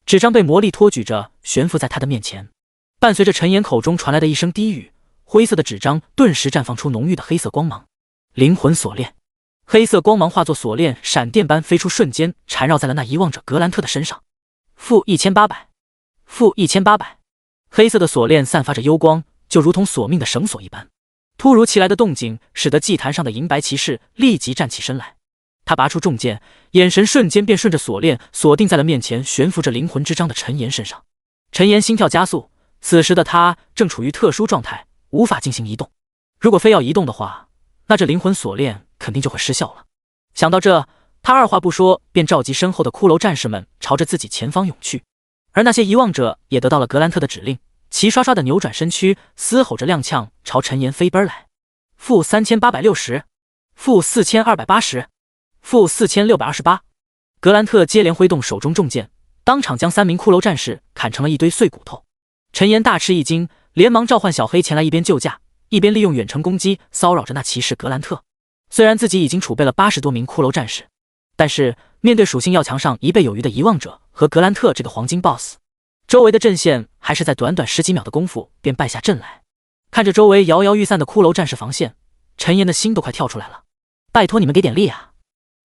纸张被魔力托举着悬浮在他的面前。伴随着陈岩口中传来的一声低语，灰色的纸张顿时绽放出浓郁的黑色光芒。灵魂锁链，黑色光芒化作锁链，闪电般飞出，瞬间缠绕在了那遗忘者格兰特的身上。-1800， -1800。黑色的锁链散发着幽光，就如同索命的绳索一般。突如其来的动静使得祭坛上的银白骑士立即站起身来，他拔出重剑，眼神瞬间便顺着锁链锁定在了面前悬浮着灵魂之章的陈岩身上。陈岩心跳加速，此时的他正处于特殊状态，无法进行移动。如果非要移动的话，那这灵魂锁链肯定就会失效了。想到这，他二话不说便召集身后的骷髅战士们朝着自己前方涌去。而那些遗忘者也得到了格兰特的指令，齐刷刷的扭转身躯，嘶吼着踉跄朝陈岩飞奔来。-3860， -4280， -4628。格兰特接连挥动手中重剑，当场将3名骷髅战士砍成了一堆碎骨头。陈岩大吃一惊，连忙召唤小黑前来一边救驾，一边利用远程攻击骚扰着那骑士格兰特。虽然自己已经储备了80多名骷髅战士，但是面对属性要强上1倍有余的遗忘者和格兰特这个黄金 BOSS， 周围的阵线还是在短短10几秒的功夫便败下阵来。看着周围摇摇欲散的骷髅战士防线，陈岩的心都快跳出来了。拜托你们给点力啊！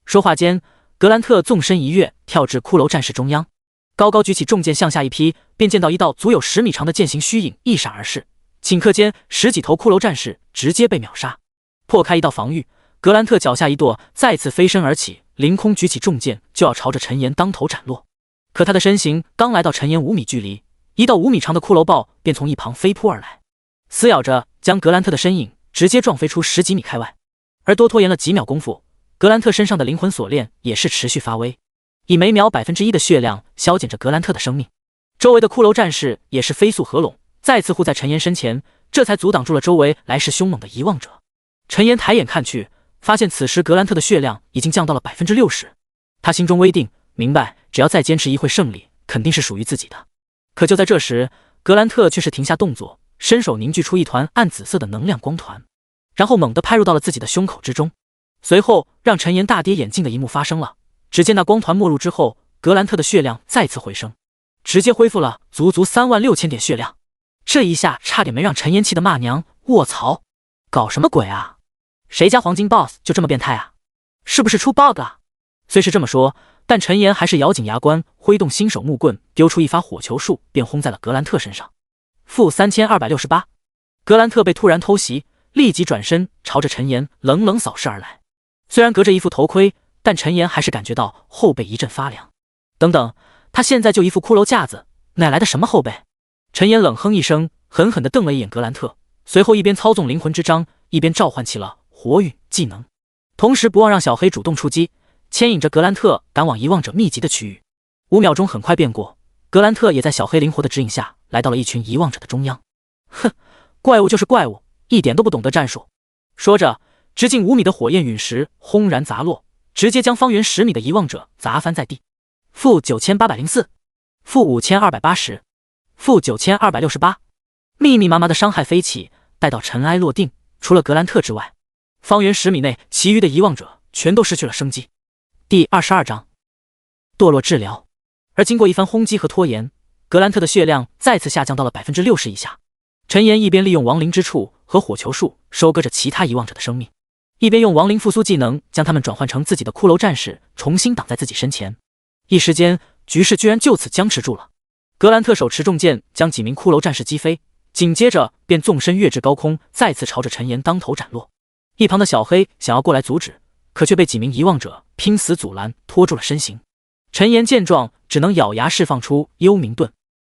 说话间，格兰特纵身一跃，跳至骷髅战士中央，高高举起重剑向下一劈，便见到一道足有10米长的剑形虚影一闪而逝，顷刻间10几头骷髅战士直接被秒杀。破开一道防御，格兰特脚下一跺，再次飞身而起，凌空举起重剑就要朝着陈岩当头斩落。可他的身形刚来到陈岩5米距离，一道5米长的骷髅豹便从一旁飞扑而来，撕咬着将格兰特的身影直接撞飞出10几米开外。而多拖延了几秒功夫，格兰特身上的灵魂锁链也是持续发威，以每秒1%的血量消减着格兰特的生命。周围的骷髅战士也是飞速合拢，再次护在陈岩身前，这才阻挡住了周围来势凶猛的遗忘者。陈岩抬眼看去，发现此时格兰特的血量已经降到了60%，他心中微定，明白只要再坚持一会，胜利肯定是属于自己的。可就在这时，格兰特却是停下动作，伸手凝聚出一团暗紫色的能量光团，然后猛地拍入到了自己的胸口之中。随后让陈岩大跌眼镜的一幕发生了，只见那光团没入之后，格兰特的血量再次回升，直接恢复了足足36000点血量。这一下差点没让陈岩气得骂娘，卧槽，搞什么鬼啊？谁家黄金 BOSS 就这么变态啊？是不是出 bug 啊？虽是这么说，但陈岩还是咬紧牙关，挥动新手木棍，丢出一发火球术，便轰在了格兰特身上。-3268，格兰特被突然偷袭，立即转身朝着陈岩冷冷扫视而来。虽然隔着一副头盔，但陈岩还是感觉到后背一阵发凉。等等，他现在就一副骷髅架子，哪来的什么后背？陈岩冷哼一声，狠狠地瞪了一眼格兰特，随后一边操纵灵魂之章，一边召唤起了火陨技能，同时不忘让小黑主动出击，牵引着格兰特赶往遗忘者密集的区域。5秒钟很快便过，格兰特也在小黑灵活的指引下来到了一群遗忘者的中央。哼，怪物就是怪物，一点都不懂得战术。说着，直径5米的火焰陨石轰然砸落，直接将方圆10米的遗忘者砸翻在地。-9804，-5280，-9268，密密麻麻的伤害飞起，待到尘埃落定，除了格兰特之外，方圆10米内其余的遗忘者全都失去了生机。第22章堕落治疗。而经过一番轰击和拖延，格兰特的血量再次下降到了60%以下。陈岩一边利用亡灵之触和火球术收割着其他遗忘者的生命，一边用亡灵复苏技能将他们转换成自己的骷髅战士，重新挡在自己身前。一时间，局势居然就此僵持住了。格兰特手持重剑将几名骷髅战士击飞，紧接着便纵身跃至高空，再次朝着陈岩当头斩落。一旁的小黑想要过来阻止，可却被几名遗忘者拼死阻拦，拖住了身形。陈岩见状，只能咬牙释放出幽冥盾，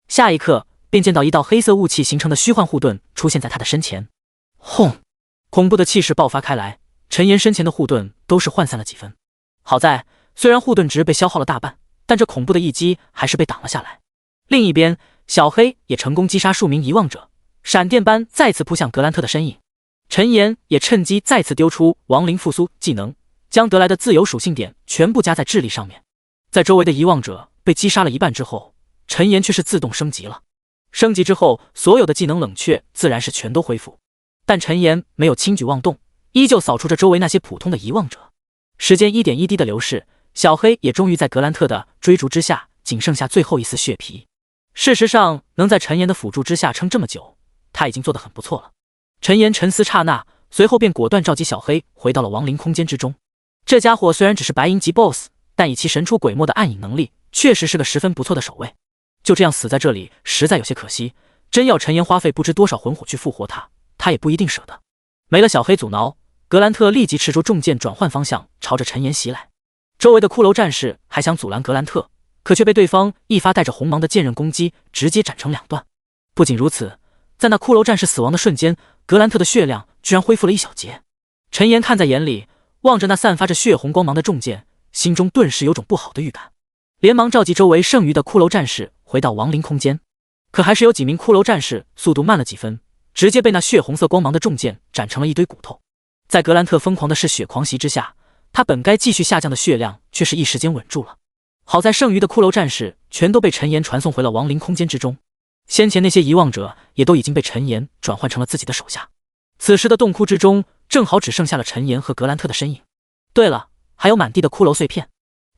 下一刻便见到一道黑色雾气形成的虚幻护盾出现在他的身前。轰！恐怖的气势爆发开来，陈岩身前的护盾都是涣散了几分。好在虽然护盾值被消耗了大半，但这恐怖的一击还是被挡了下来。另一边，小黑也成功击杀数名遗忘者，闪电般再次扑向格兰特的身影。陈岩也趁机再次丢出亡灵复苏技能，将得来的自由属性点全部加在智力上面。在周围的遗忘者被击杀了一半之后，陈岩却是自动升级了。升级之后，所有的技能冷却自然是全都恢复，但陈岩没有轻举妄动，依旧扫除着周围那些普通的遗忘者。时间一点一滴的流逝，小黑也终于在格兰特的追逐之下，仅剩下最后一丝血皮。事实上，能在陈岩的辅助之下撑这么久，他已经做得很不错了。陈岩沉思刹那，随后便果断召集小黑回到了亡灵空间之中。这家伙虽然只是白银级 BOSS， 但以其神出鬼没的暗影能力，确实是个十分不错的守卫。就这样死在这里，实在有些可惜。真要陈岩花费不知多少魂火去复活他，他也不一定舍得。没了小黑阻挠，格兰特立即持出重剑转换方向，朝着陈岩袭来。周围的骷髅战士还想阻拦格兰特，可却被对方一发带着红芒的剑刃攻击直接斩成2段。不仅如此，在那骷髅战士死亡的瞬间，格兰特的血量居然恢复了1小节。陈岩看在眼里，望着那散发着血红光芒的重剑，心中顿时有种不好的预感，连忙召集周围剩余的骷髅战士回到亡灵空间。可还是有几名骷髅战士速度慢了几分，直接被那血红色光芒的重剑斩成了一堆骨头。在格兰特疯狂的嗜血狂袭之下，他本该继续下降的血量却是一时间稳住了。好在剩余的骷髅战士全都被陈岩传送回了亡灵空间之中，先前那些遗忘者也都已经被陈岩转换成了自己的手下。此时的洞窟之中正好只剩下了陈岩和格兰特的身影。对了，还有满地的骷髅碎片，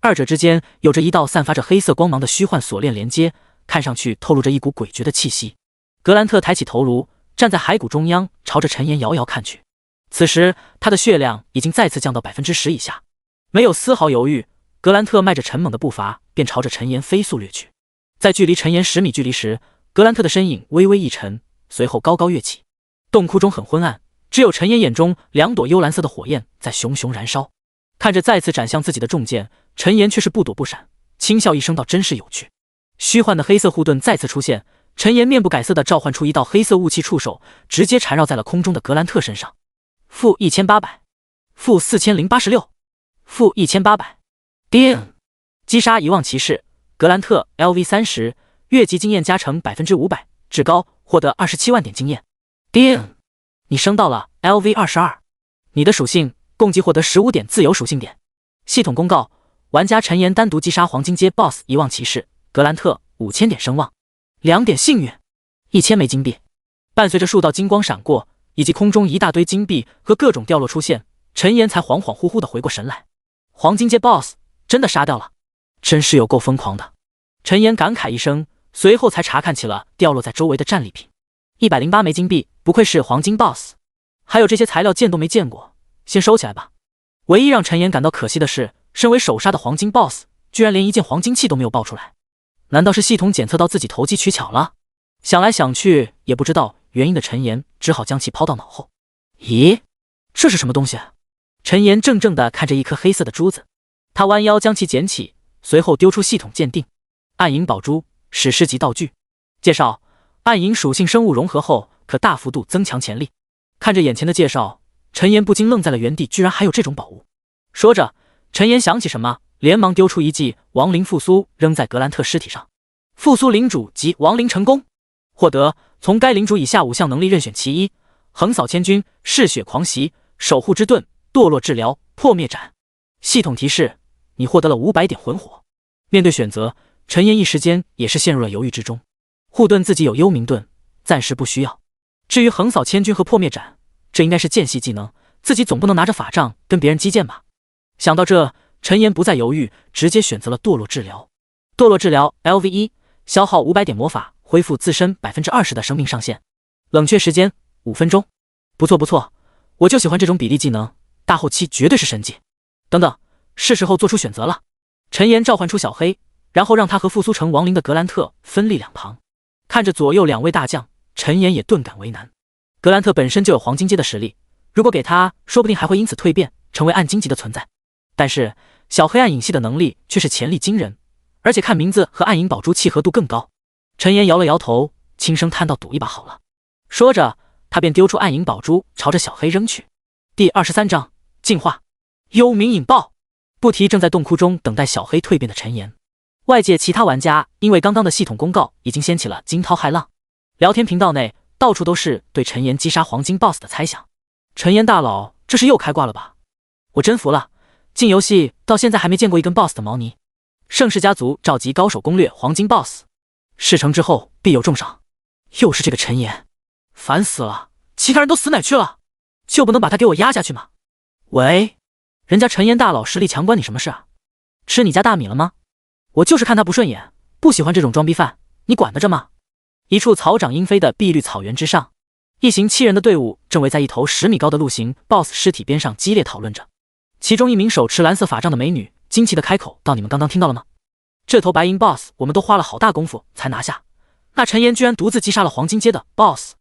二者之间有着一道散发着黑色光芒的虚幻锁链连接，看上去透露着一股诡谲的气息。格兰特抬起头颅，站在骸骨中央，朝着陈岩遥遥看去。此时他的血量已经再次降到 10% 以下，没有丝毫犹豫，格兰特迈着沉猛的步伐便朝着陈岩飞速掠去。在距离陈岩10米距离时，格兰特的身影微微一沉，随后高高跃起。洞窟中很昏暗，只有陈岩眼中2朵幽蓝色的火焰在熊熊燃烧。看着再次斩向自己的重剑，陈岩却是不躲不闪，轻笑一声道：“真是有趣。”虚幻的黑色护盾再次出现，陈岩面不改色地召唤出一道黑色雾气触手，直接缠绕在了空中的格兰特身上。-1800， -4086， -1800。叮！击杀遗忘骑士格兰特 LV30， 越级经验加成 500%， 至高获得27万点经验。叮！你升到了 LV22， 你的属性共计获得15点自由属性点。系统公告：玩家陈岩单独击杀黄金阶 BOSS 遗忘骑士格兰特5000点声望，2点幸运，1000枚金币。伴随着数道金光闪过，以及空中一大堆金币和各种掉落出现，陈岩才恍恍惚惚地回过神来。黄金阶 BOSS 真的杀掉了，真是有够疯狂的。陈岩感慨一声，随后才查看起了掉落在周围的战利品。108枚金币，不愧是黄金 BOSS， 还有这些材料见都没见过，先收起来吧。唯一让陈岩感到可惜的是，身为首杀的黄金 BOSS 居然连一件黄金器都没有爆出来，难道是系统检测到自己投机取巧了？想来想去也不知道原因的陈岩只好将其抛到脑后。咦，这是什么东西？陈岩怔怔地看着一颗黑色的珠子，他弯腰将其捡起，随后丢出系统鉴定。暗影宝珠，史诗级道具。介绍：暗影属性生物融合后，可大幅度增强潜力。看着眼前的介绍，陈岩不禁愣在了原地，居然还有这种宝物。说着，陈岩想起什么，连忙丢出一记亡灵复苏，扔在格兰特尸体上。复苏领主及亡灵成功，获得从该领主以下5项能力任选其一：横扫千军、嗜血狂袭、守护之盾、堕落治疗、破灭斩。系统提示：你获得了500点魂火。面对选择，陈岩一时间也是陷入了犹豫之中。护盾自己有幽冥盾，暂时不需要。至于横扫千军和破灭斩，这应该是间隙技能，自己总不能拿着法杖跟别人击剑吧。想到这，陈岩不再犹豫，直接选择了堕落治疗。堕落治疗 LV1， 消耗500点魔法，恢复自身 20% 的生命上限，冷却时间5分钟。不错不错，我就喜欢这种比例技能，大后期绝对是神技。等等，是时候做出选择了。陈岩召唤出小黑，然后让他和复苏成亡灵的格兰特分立两旁。看着左右2位大将，陈岩也顿感为难。格兰特本身就有黄金阶的实力，如果给他，说不定还会因此蜕变成为暗金级的存在。但是小黑暗影系的能力却是潜力惊人，而且看名字和暗影宝珠契合度更高。陈岩摇了摇头，轻声叹道：“赌一把好了。”说着，他便丢出暗影宝珠，朝着小黑扔去。第23章进化。幽冥引爆。不提正在洞窟中等待小黑蜕变的陈岩，外界其他玩家因为刚刚的系统公告已经掀起了惊涛骇浪，聊天频道内到处都是对陈岩击杀黄金 BOSS 的猜想。陈岩大佬，这是又开挂了吧？我真服了，进游戏到现在还没见过一根 BOSS 的毛泥。盛世家族召集高手攻略黄金 BOSS， 事成之后必有重赏。又是这个陈岩，烦死了！其他人都死哪去了？就不能把他给我压下去吗？喂，人家陈岩大佬实力强，关你什么事啊？吃你家大米了吗？我就是看他不顺眼，不喜欢这种装逼犯，你管得着吗？一处草长莺飞的碧绿草原之上，一行7人的队伍正围在一头10米高的鹿形 BOSS 尸体边上激烈讨论着。其中一名手持蓝色法杖的美女惊奇地开口道：“你们刚刚听到了吗？这头白银 BOSS 我们都花了好大功夫才拿下，那陈岩居然独自击杀了黄金阶的 BOSS。”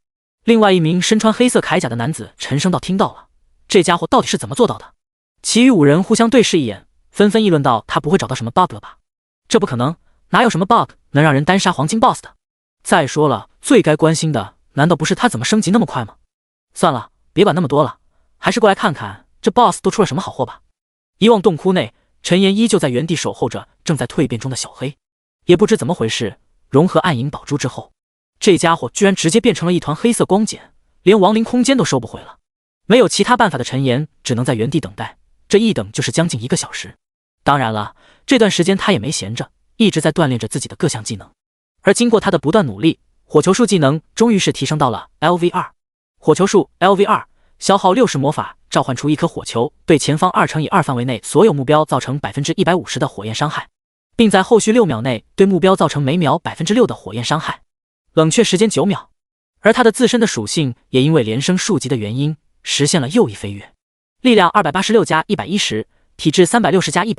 另外一名身穿黑色铠甲的男子沉声道：“听到了，这家伙到底是怎么做到的？”其余5人互相对视一眼，纷纷议论道：“他不会找到什么 bug 了吧？这不可能，哪有什么 bug 能让人单杀黄金 BOSS 的？再说了，最该关心的难道不是他怎么升级那么快吗？算了，别管那么多了，还是过来看看这 BOSS 都出了什么好货吧。”一望洞窟内，陈岩依旧在原地守候着正在蜕变中的小黑，也不知怎么回事，融合暗影宝珠之后，这家伙居然直接变成了一团黑色光茧，连亡灵空间都收不回了。没有其他办法的陈岩只能在原地等待，这一等就是将近1个小时。当然了，这段时间他也没闲着，一直在锻炼着自己的各项技能。而经过他的不断努力，火球术技能终于是提升到了 LV2。火球术 LV2， 消耗60魔法，召唤出一颗火球，对前方2×2范围内所有目标造成 150% 的火焰伤害，并在后续6秒内对目标造成每秒 6% 的火焰伤害，冷却时间9秒。而它的自身的属性也因为连升数级的原因，实现了又一飞跃。力量286+110，体质360+100，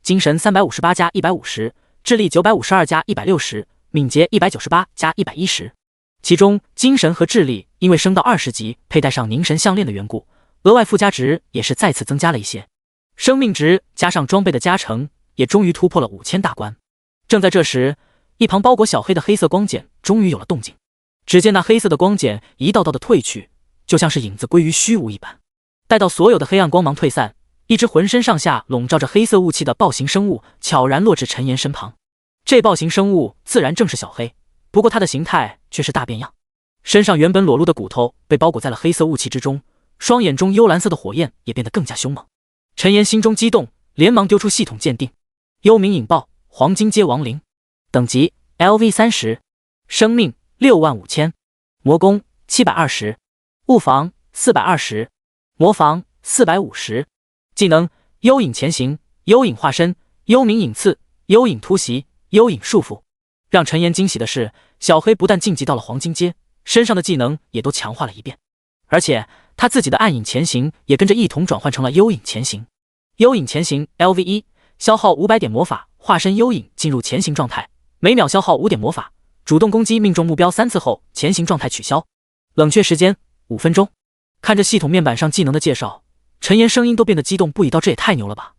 精神358+150，智力952+160，敏捷198+110。其中精神和智力因为升到20级，佩戴上凝神项链的缘故，额外附加值也是再次增加了一些。生命值加上装备的加成，也终于突破了5000大关。正在这时，一旁包裹小黑的黑色光茧终于有了动静。只见那黑色的光茧一道道的退去，就像是影子归于虚无一般。待到所有的黑暗光芒退散，一只浑身上下笼罩着黑色雾气的豹形生物悄然落至陈岩身旁。这豹形生物自然正是小黑，不过它的形态却是大变样，身上原本裸露的骨头被包裹在了黑色雾气之中，双眼中幽蓝色的火焰也变得更加凶猛。陈岩心中激动，连忙丢出系统鉴定。幽冥引爆，黄金阶亡灵，等级 LV30， 生命65000，魔攻720，物防420，魔防450，技能幽影前行、幽影化身、幽冥影刺、幽影突袭、幽影束缚。让陈岩惊喜的是，小黑不但晋级到了黄金阶，身上的技能也都强化了一遍，而且他自己的暗影前行也跟着一同转换成了幽影前行。幽影前行 LV1， 消耗500点魔法，化身幽影进入前行状态，每秒消耗5点魔法，主动攻击命中目标3次后，前行状态取消，冷却时间5分钟。看着系统面板上技能的介绍，陈岩声音都变得激动不已，道这也太牛了吧。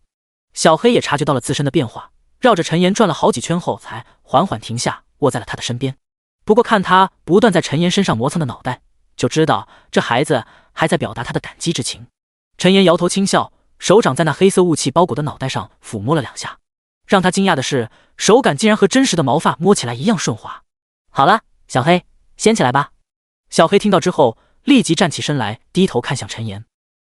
小黑也察觉到了自身的变化，绕着陈岩转了好几圈后才缓缓停下，卧在了他的身边。不过看他不断在陈岩身上磨蹭的脑袋，就知道这孩子还在表达他的感激之情。陈岩摇头轻笑，手掌在那黑色雾气包裹的脑袋上抚摸了2下，让他惊讶的是，手感竟然和真实的毛发摸起来一样顺滑。好了，小黑，掀起来吧。小黑听到之后，立即站起身来，低头看向陈岩。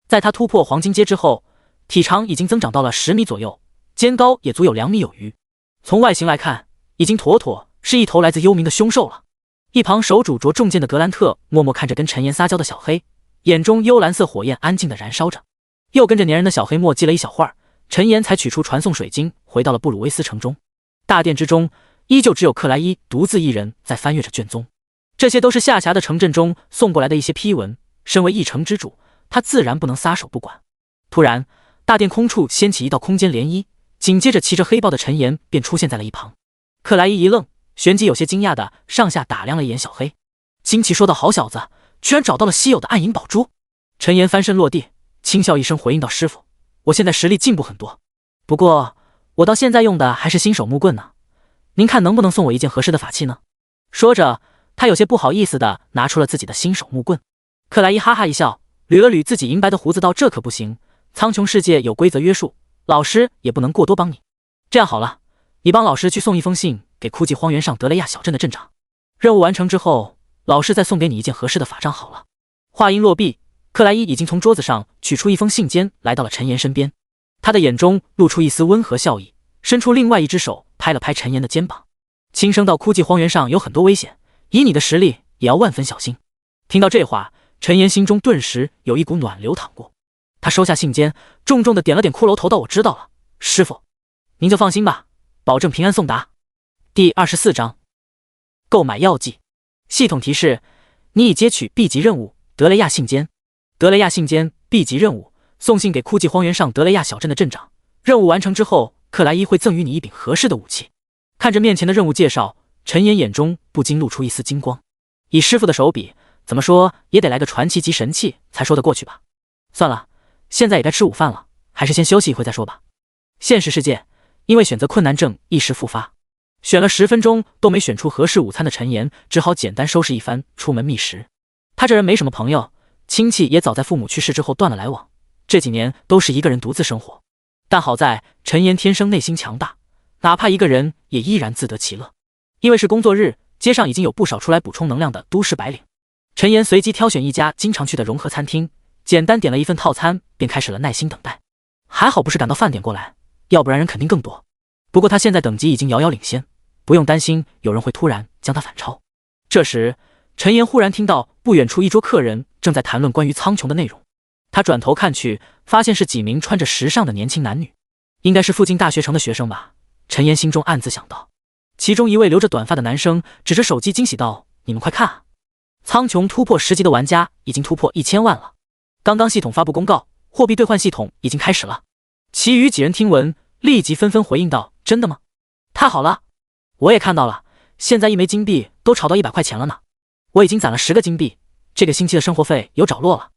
在他突破黄金阶之后，体长已经增长到了10米左右，肩高也足有2米有余。从外形来看，已经妥妥是一头来自幽冥的凶兽了。一旁手拄着重剑的格兰特默默看着跟陈岩撒娇的小黑，眼中幽蓝色火焰安静的燃烧着。又跟着粘人的小黑墨迹了一小会儿，陈岩才取出传送水晶，回到了布鲁威斯城中。大殿之中，依旧只有克莱伊独自一人在翻阅着卷宗，这些都是下辖的城镇中送过来的一些批文。身为一城之主，他自然不能撒手不管。突然，大殿空处掀起一道空间涟漪，紧接着骑着黑豹的陈岩便出现在了一旁。克莱伊一愣，旋即有些惊讶的上下打量了一眼小黑，惊奇说道：“好小子，居然找到了稀有的暗影宝珠！”陈岩翻身落地，轻笑一声回应道：“师傅，我现在实力进步很多，不过我到现在用的还是新手木棍呢，您看能不能送我一件合适的法器呢？”说着，他有些不好意思的拿出了自己的新手木棍。克莱伊哈哈一笑，捋了捋自己银白的胡子道：“这可不行，苍穹世界有规则约束，老师也不能过多帮你。这样好了，你帮老师去送一封信给枯寂荒原上德雷亚小镇的镇长，任务完成之后，老师再送给你一件合适的法杖好了。”话音落毕，克莱伊已经从桌子上取出一封信笺，来到了陈岩身边。他的眼中露出一丝温和笑意，伸出另外一只手拍了拍陈岩的肩膀，轻声道：“枯寂荒原上有很多危险，以你的实力也要万分小心。”听到这话，陈岩心中顿时有一股暖流淌过。他收下信笺，重重的点了点骷髅头道：“我知道了，师傅，您就放心吧，保证平安送达。”第24章购买药剂。系统提示：你已接取 B 级任务德雷亚信笺。德雷亚信笺 B 级任务，送信给枯寂荒原上德雷亚小镇的镇长。任务完成之后，克莱伊会赠予你一柄合适的武器。看着面前的任务介绍，陈岩眼中不禁露出一丝金光。以师傅的手笔，怎么说也得来个传奇级神器才说得过去吧。算了，现在也该吃午饭了，还是先休息一会再说吧。现实世界，因为选择困难症一时复发，选了10分钟都没选出合适午餐的陈岩，只好简单收拾一番出门觅食。他这人没什么朋友，亲戚也早在父母去世之后断了来往，这几年都是一个人独自生活。但好在陈岩天生内心强大，哪怕一个人也依然自得其乐。因为是工作日，街上已经有不少出来补充能量的都市白领。陈岩随机挑选一家经常去的融合餐厅，简单点了一份套餐，便开始了耐心等待。还好不是赶到饭点过来，要不然人肯定更多。不过他现在等级已经遥遥领先，不用担心有人会突然将他反超。这时，陈岩忽然听到不远处一桌客人正在谈论关于苍穹的内容，他转头看去，发现是几名穿着时尚的年轻男女，应该是附近大学城的学生吧。陈岩心中暗自想到。其中一位留着短发的男生指着手机惊喜道：“你们快看啊！苍穹突破10级的玩家已经突破1000万了。刚刚系统发布公告，货币兑换系统已经开始了。”其余几人听闻，立即纷纷回应道：“真的吗？太好了！我也看到了，现在1枚金币都炒到100块钱了呢。我已经攒了10个金币，这个星期的生活费有着落了。”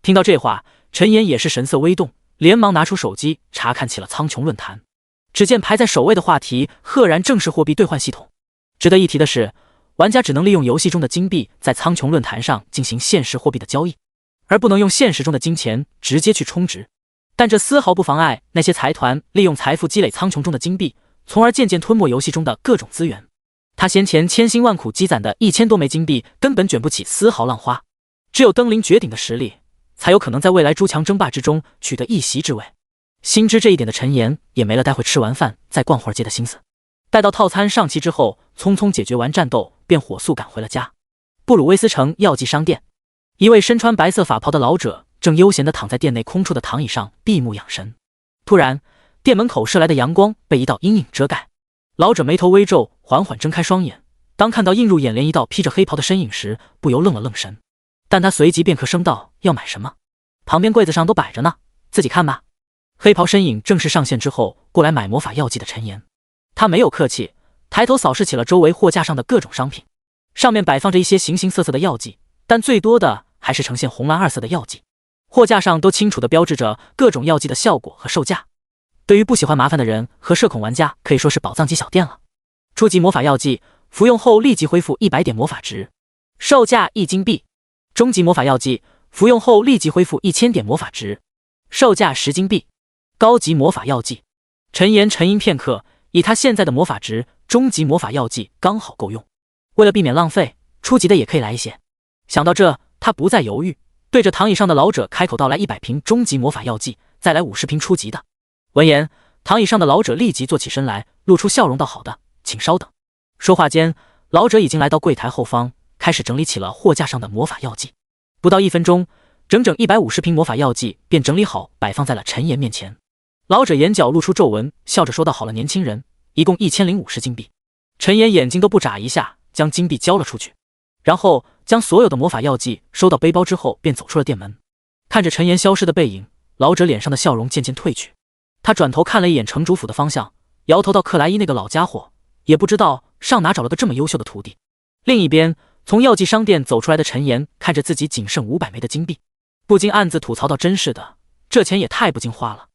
听到这话，陈岩也是神色微动，连忙拿出手机查看起了苍穹论坛。只见排在首位的话题赫然正是货币兑换系统。值得一提的是，玩家只能利用游戏中的金币在苍穹论坛上进行现实货币的交易，而不能用现实中的金钱直接去充值。但这丝毫不妨碍那些财团利用财富积累苍穹中的金币，从而渐渐吞没游戏中的各种资源。他先前千辛万苦积攒的1000多枚金币根本卷不起丝毫浪花，只有登临绝顶的实力，才有可能在未来诸强争霸之中取得一席之位。心知这一点的陈岩也没了待会吃完饭再逛会儿街的心思。待到套餐上齐之后，匆匆解决完战斗，便火速赶回了家。布鲁威斯城药剂商店，一位身穿白色法袍的老者正悠闲地躺在店内空出的躺椅上闭目养神。突然，店门口射来的阳光被一道阴影遮盖，老者眉头微皱，缓缓睁开双眼。当看到映入眼帘一道披着黑袍的身影时，不由愣了愣神。但他随即便咳声道：“要买什么？旁边柜子上都摆着呢，自己看吧。”黑袍身影正是上线之后过来买魔法药剂的陈岩。他没有客气，抬头扫视起了周围货架上的各种商品，上面摆放着一些形形色色的药剂，但最多的还是呈现红蓝2色的药剂。货架上都清楚地标志着各种药剂的效果和售价。对于不喜欢麻烦的人和社恐玩家，可以说是宝藏级小店了。初级魔法药剂，服用后立即恢复100点魔法值，售价1金币。中级魔法药剂，服用后立即恢复1000点魔法值，售价10金币。高级魔法药剂，陈岩沉吟片刻，以他现在的魔法值，中级魔法药剂刚好够用。为了避免浪费，初级的也可以来一些。想到这，他不再犹豫，对着躺椅上的老者开口道来100瓶中级魔法药剂，再来50瓶初级的。闻言，躺椅上的老者立即坐起身来，露出笑容道：“好的，请稍等。”说话间，老者已经来到柜台后方，开始整理起了货架上的魔法药剂。不到1分钟，整整150瓶魔法药剂便整理好，摆放在了陈岩面前。老者眼角露出皱纹，笑着说道：“好了，年轻人，一共1050金币。”陈岩眼睛都不眨一下，将金币交了出去，然后将所有的魔法药剂收到背包之后，便走出了店门。看着陈岩消失的背影，老者脸上的笑容渐渐褪去。他转头看了一眼城主府的方向，摇头道：“克莱伊那个老家伙，也不知道上哪找了个这么优秀的徒弟。”另一边，从药剂商店走出来的陈岩看着自己仅剩500枚的金币，不禁暗自吐槽道：“真是的，这钱也太不经花了。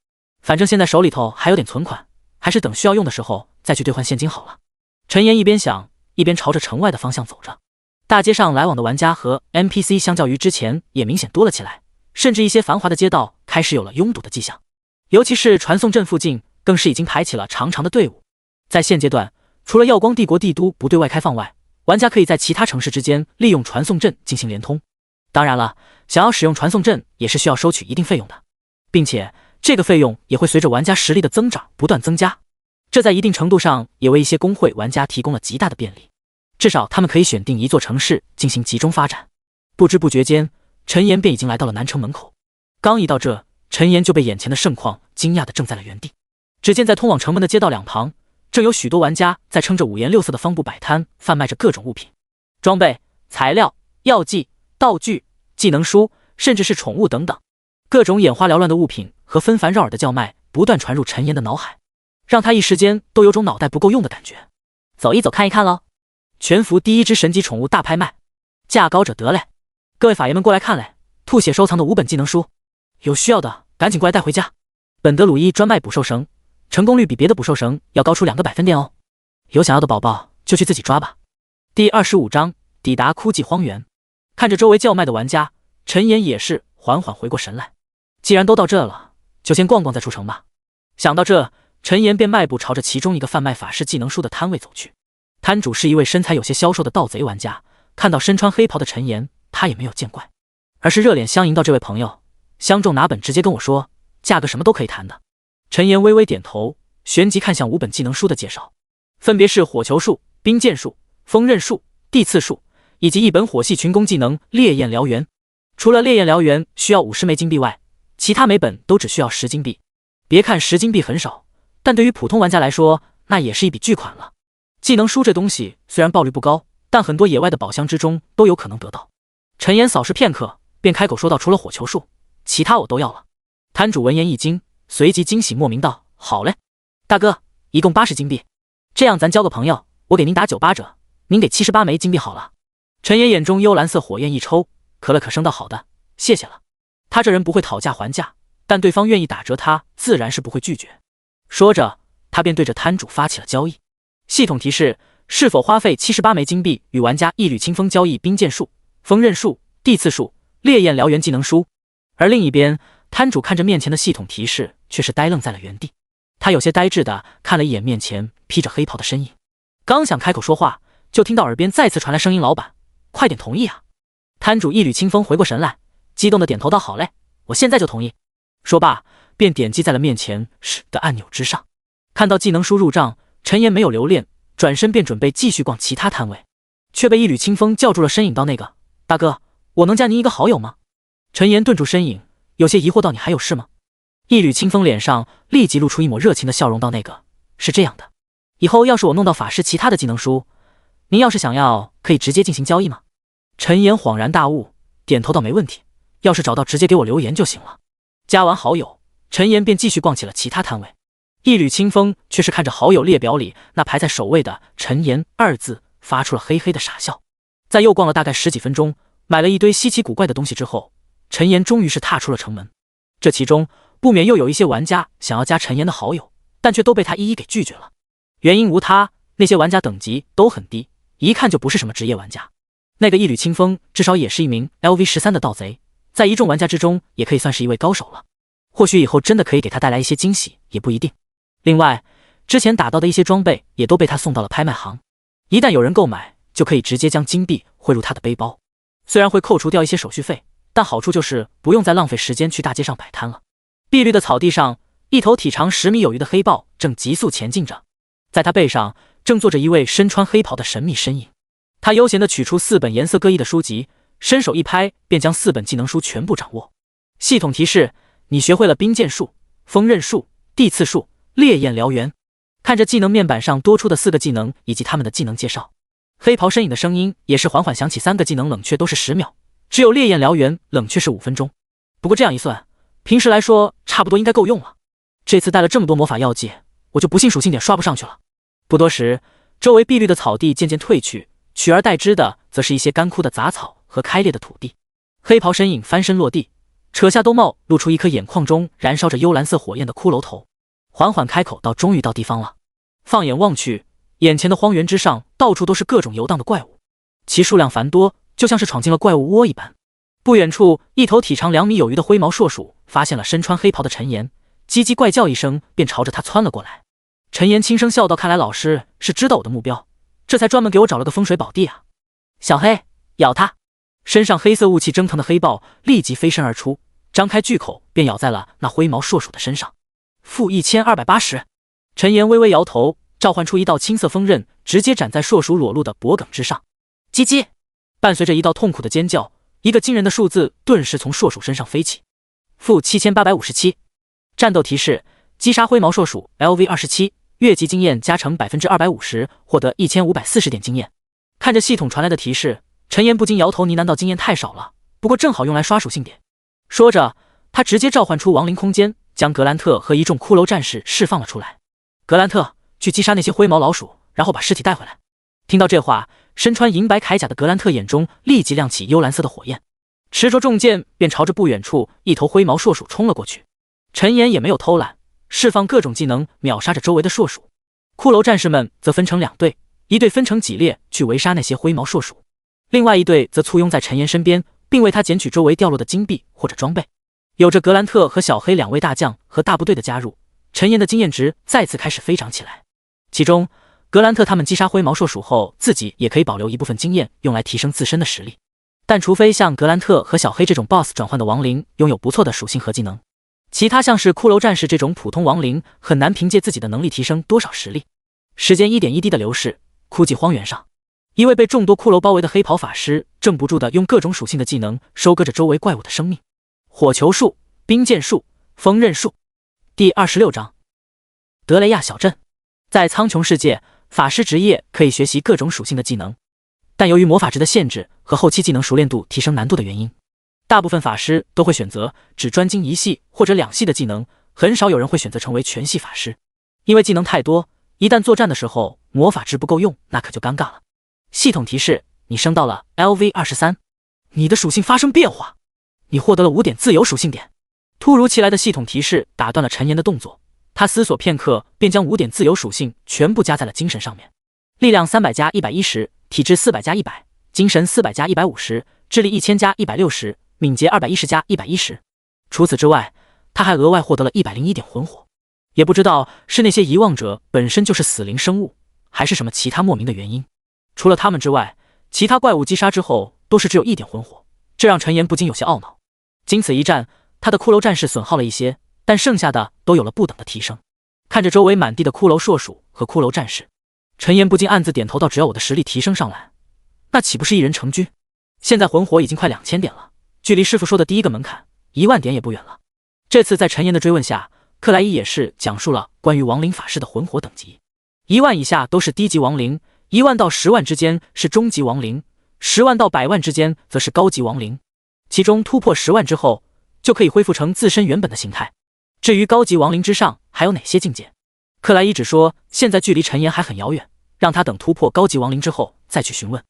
反正现在手里头还有点存款，还是等需要用的时候再去兑换现金好了。”陈岩一边想，一边朝着城外的方向走着。大街上来往的玩家和 NPC 相较于之前也明显多了起来，甚至一些繁华的街道开始有了拥堵的迹象。尤其是传送阵附近，更是已经排起了长长的队伍。在现阶段，除了耀光帝国帝都不对外开放外，玩家可以在其他城市之间利用传送阵进行联通。当然了，想要使用传送阵也是需要收取一定费用的，并且这个费用也会随着玩家实力的增长不断增加。这在一定程度上也为一些工会玩家提供了极大的便利，至少他们可以选定一座城市进行集中发展。不知不觉间，陈岩便已经来到了南城门口。刚一到这，陈岩就被眼前的盛况惊讶的怔在了原地。只见在通往城门的街道两旁，正有许多玩家在撑着五颜六色的方布摆摊，贩卖着各种物品、装备、材料、药剂、道具、技能书，甚至是宠物等等。各种眼花缭乱的物品和纷繁绕耳的叫卖不断传入陈岩的脑海，让他一时间都有种脑袋不够用的感觉。走一走看一看喽！全服第1只神级宠物大拍卖，价高者得嘞！各位法爷们过来看嘞！吐血收藏的5本技能书，有需要的赶紧过来带回家。本德鲁伊专卖捕兽绳，成功率比别的捕兽绳要高出2个百分点哦！有想要的宝宝就去自己抓吧。第25章抵达枯寂荒原。看着周围叫卖的玩家，陈岩也是缓缓回过神来。既然都到这了，就先逛逛再出城吧。想到这，陈岩便迈步朝着其中一个贩卖法师技能书的摊位走去。摊主是一位身材有些消瘦的盗贼玩家，看到身穿黑袍的陈岩，他也没有见怪，而是热脸相迎道：“这位朋友，相中哪本直接跟我说，价格什么都可以谈的。”陈岩微微点头，旋即看向5本技能书的介绍，分别是火球术、冰剑术、锋刃术、地刺术、以及一本火系群攻技能烈焰燎原。除了烈焰燎原需要50枚金币外，其他每本都只需要10金币。别看10金币很少，但对于普通玩家来说，那也是一笔巨款了。技能书这东西虽然爆率不高，但很多野外的宝箱之中都有可能得到。陈岩扫视片刻，便开口说道：“除了火球术，其他我都要了。”摊主闻言一惊，随即惊喜莫名道：“好嘞，大哥，一共80金币，这样咱交个朋友，我给您打98折，您给78枚金币好了。”陈岩眼中幽蓝色火焰一抽，咳了咳声道：“好的，谢谢了。”他这人不会讨价还价，但对方愿意打折，他自然是不会拒绝。说着，他便对着摊主发起了交易。系统提示：是否花费78枚金币与玩家一缕清风交易冰剑术、锋刃术、地刺术、烈焰燎原技能书？而另一边，摊主看着面前的系统提示，却是呆愣在了原地。他有些呆滞的看了一眼面前披着黑袍的身影，刚想开口说话，就听到耳边再次传来声音：“老板，快点同意啊！”摊主一缕清风回过神来，激动的点头道：“好嘞，我现在就同意。”说罢，便点击在了面前是的按钮之上。看到技能书入账，陈岩没有留恋，转身便准备继续逛其他摊位，却被一缕清风叫住了身影，道：“那个大哥，我能加您一个好友吗？”陈岩顿住身影，有些疑惑道：“你还有事吗？”一缕清风脸上立即露出一抹热情的笑容，道：“那个是这样的，以后要是我弄到法师其他的技能书，您要是想要，可以直接进行交易吗？”陈岩恍然大悟，点头道：“没问题，要是找到直接给我留言就行了。”加完好友，陈岩便继续逛起了其他摊位。一缕清风却是看着好友列表里那排在首位的陈岩2字，发出了嘿嘿的傻笑。在又逛了大概10几分钟，买了一堆稀奇古怪的东西之后，陈岩终于是踏出了城门。这其中不免又有一些玩家想要加陈岩的好友，但却都被他一一给拒绝了。原因无他，那些玩家等级都很低，一看就不是什么职业玩家。那个一缕清风至少也是一名 LV13的盗贼，在一众玩家之中也可以算是一位高手了。或许以后真的可以给他带来一些惊喜，也不一定。另外，之前打到的一些装备也都被他送到了拍卖行，一旦有人购买，就可以直接将金币汇入他的背包。虽然会扣除掉一些手续费，但好处就是不用再浪费时间去大街上摆摊了。碧绿的草地上，一头体长10米有余的黑豹正急速前进着，在他背上正坐着一位身穿黑袍的神秘身影。他悠闲地取出4本颜色各异的书籍，伸手一拍，便将4本技能书全部掌握。系统提示：你学会了冰剑术、锋刃术、地刺术、烈焰燎原。看着技能面板上多出的4个技能以及他们的技能介绍，黑袍身影的声音也是缓缓响起：3个技能冷却都是10秒，只有烈焰燎原冷却是5分钟。不过这样一算，平时来说差不多应该够用了。这次带了这么多魔法药剂，我就不信属性点刷不上去了。不多时，周围碧绿的草地渐渐退去，取而代之的则是一些干枯的杂草和开裂的土地。黑袍身影翻身落地，扯下兜帽，露出一颗眼眶中燃烧着幽蓝色火焰的骷髅头，缓缓开口道：“终于到地方了。”放眼望去，眼前的荒原之上到处都是各种游荡的怪物，其数量繁多，就像是闯进了怪物窝一般。不远处，一头体长2米有余的灰毛硕鼠发现了身穿黑袍的陈岩，叽叽怪叫一声，便朝着他窜了过来。陈岩轻声笑道：“看来老师是知道我的目标，这才专门给我找了个风水宝地啊。”小黑，咬他！身上黑色雾气蒸腾的黑豹立即飞身而出，张开巨口便咬在了那灰毛硕鼠的身上。-1280。陈岩微微摇头，召唤出一道青色锋刃，直接斩在硕鼠裸露的脖颈之上。叽叽！伴随着一道痛苦的尖叫，一个惊人的数字顿时从硕鼠身上飞起。-7857。战斗提示：击杀灰毛硕鼠 LV27，越级经验加成 250%， 获得1540点经验。看着系统传来的提示，陈岩不禁摇头，呢喃道：“经验太少了，不过正好用来刷属性点。”说着，他直接召唤出亡灵空间，将格兰特和一众骷髅战士释放了出来。格兰特，去击杀那些灰毛老鼠，然后把尸体带回来。听到这话，身穿银白铠甲的格兰特眼中立即亮起幽蓝色的火焰，持着重剑便朝着不远处一头灰毛硕鼠冲了过去。陈岩也没有偷懒，释放各种技能秒杀着周围的硕鼠。骷髅战士们则分成2队，一队分成几列去围杀那些灰毛硕鼠，另外一队则簇拥在陈岩身边，并为他捡取周围掉落的金币或者装备。有着格兰特和小黑2位大将和大部队的加入，陈岩的经验值再次开始飞涨起来。其中格兰特他们击杀灰毛硕鼠后，自己也可以保留一部分经验用来提升自身的实力，但除非像格兰特和小黑这种 BOSS 转换的亡灵拥有不错的属性和技能，其他像是骷髅战士这种普通亡灵很难凭借自己的能力提升多少实力。时间一点一滴的流逝，枯寂荒原上，一位被众多骷髅包围的黑袍法师正不住地用各种属性的技能收割着周围怪物的生命。火球术、冰剑术、风刃术。第26章德雷亚小镇。在苍穹世界，法师职业可以学习各种属性的技能，但由于魔法值的限制和后期技能熟练度提升难度的原因，大部分法师都会选择只专精一系或者2系的技能，很少有人会选择成为全系法师。因为技能太多，一旦作战的时候魔法值不够用，那可就尴尬了。系统提示：你升到了 LV23， 你的属性发生变化，你获得了5点自由属性点。突如其来的系统提示打断了陈岩的动作，他思索片刻，便将5点自由属性全部加在了精神上面。力量300加110，体质400加100，精神400加150，智力1000加160，敏捷210加110。除此之外，他还额外获得了101点魂火。也不知道是那些遗忘者本身就是死灵生物，还是什么其他莫名的原因。除了他们之外，其他怪物击杀之后都是只有1点魂火，这让陈岩不禁有些懊恼。经此一战，他的骷髅战士损耗了一些，但剩下的都有了不等的提升。看着周围满地的骷髅硕鼠和骷髅战士，陈岩不禁暗自点头道：只要我的实力提升上来，那岂不是一人成军？现在魂火已经快2000点了，距离师傅说的第1个门槛1万点也不远了。这次在陈岩的追问下，克莱伊也是讲述了关于亡灵法师的魂火等级，1万以下都是低级亡灵，1万到10万之间是中级亡灵，10万到100万之间则是高级亡灵，其中突破10万之后就可以恢复成自身原本的形态。至于高级亡灵之上还有哪些境界，克莱伊只说现在距离陈岩还很遥远，让他等突破高级亡灵之后再去询问。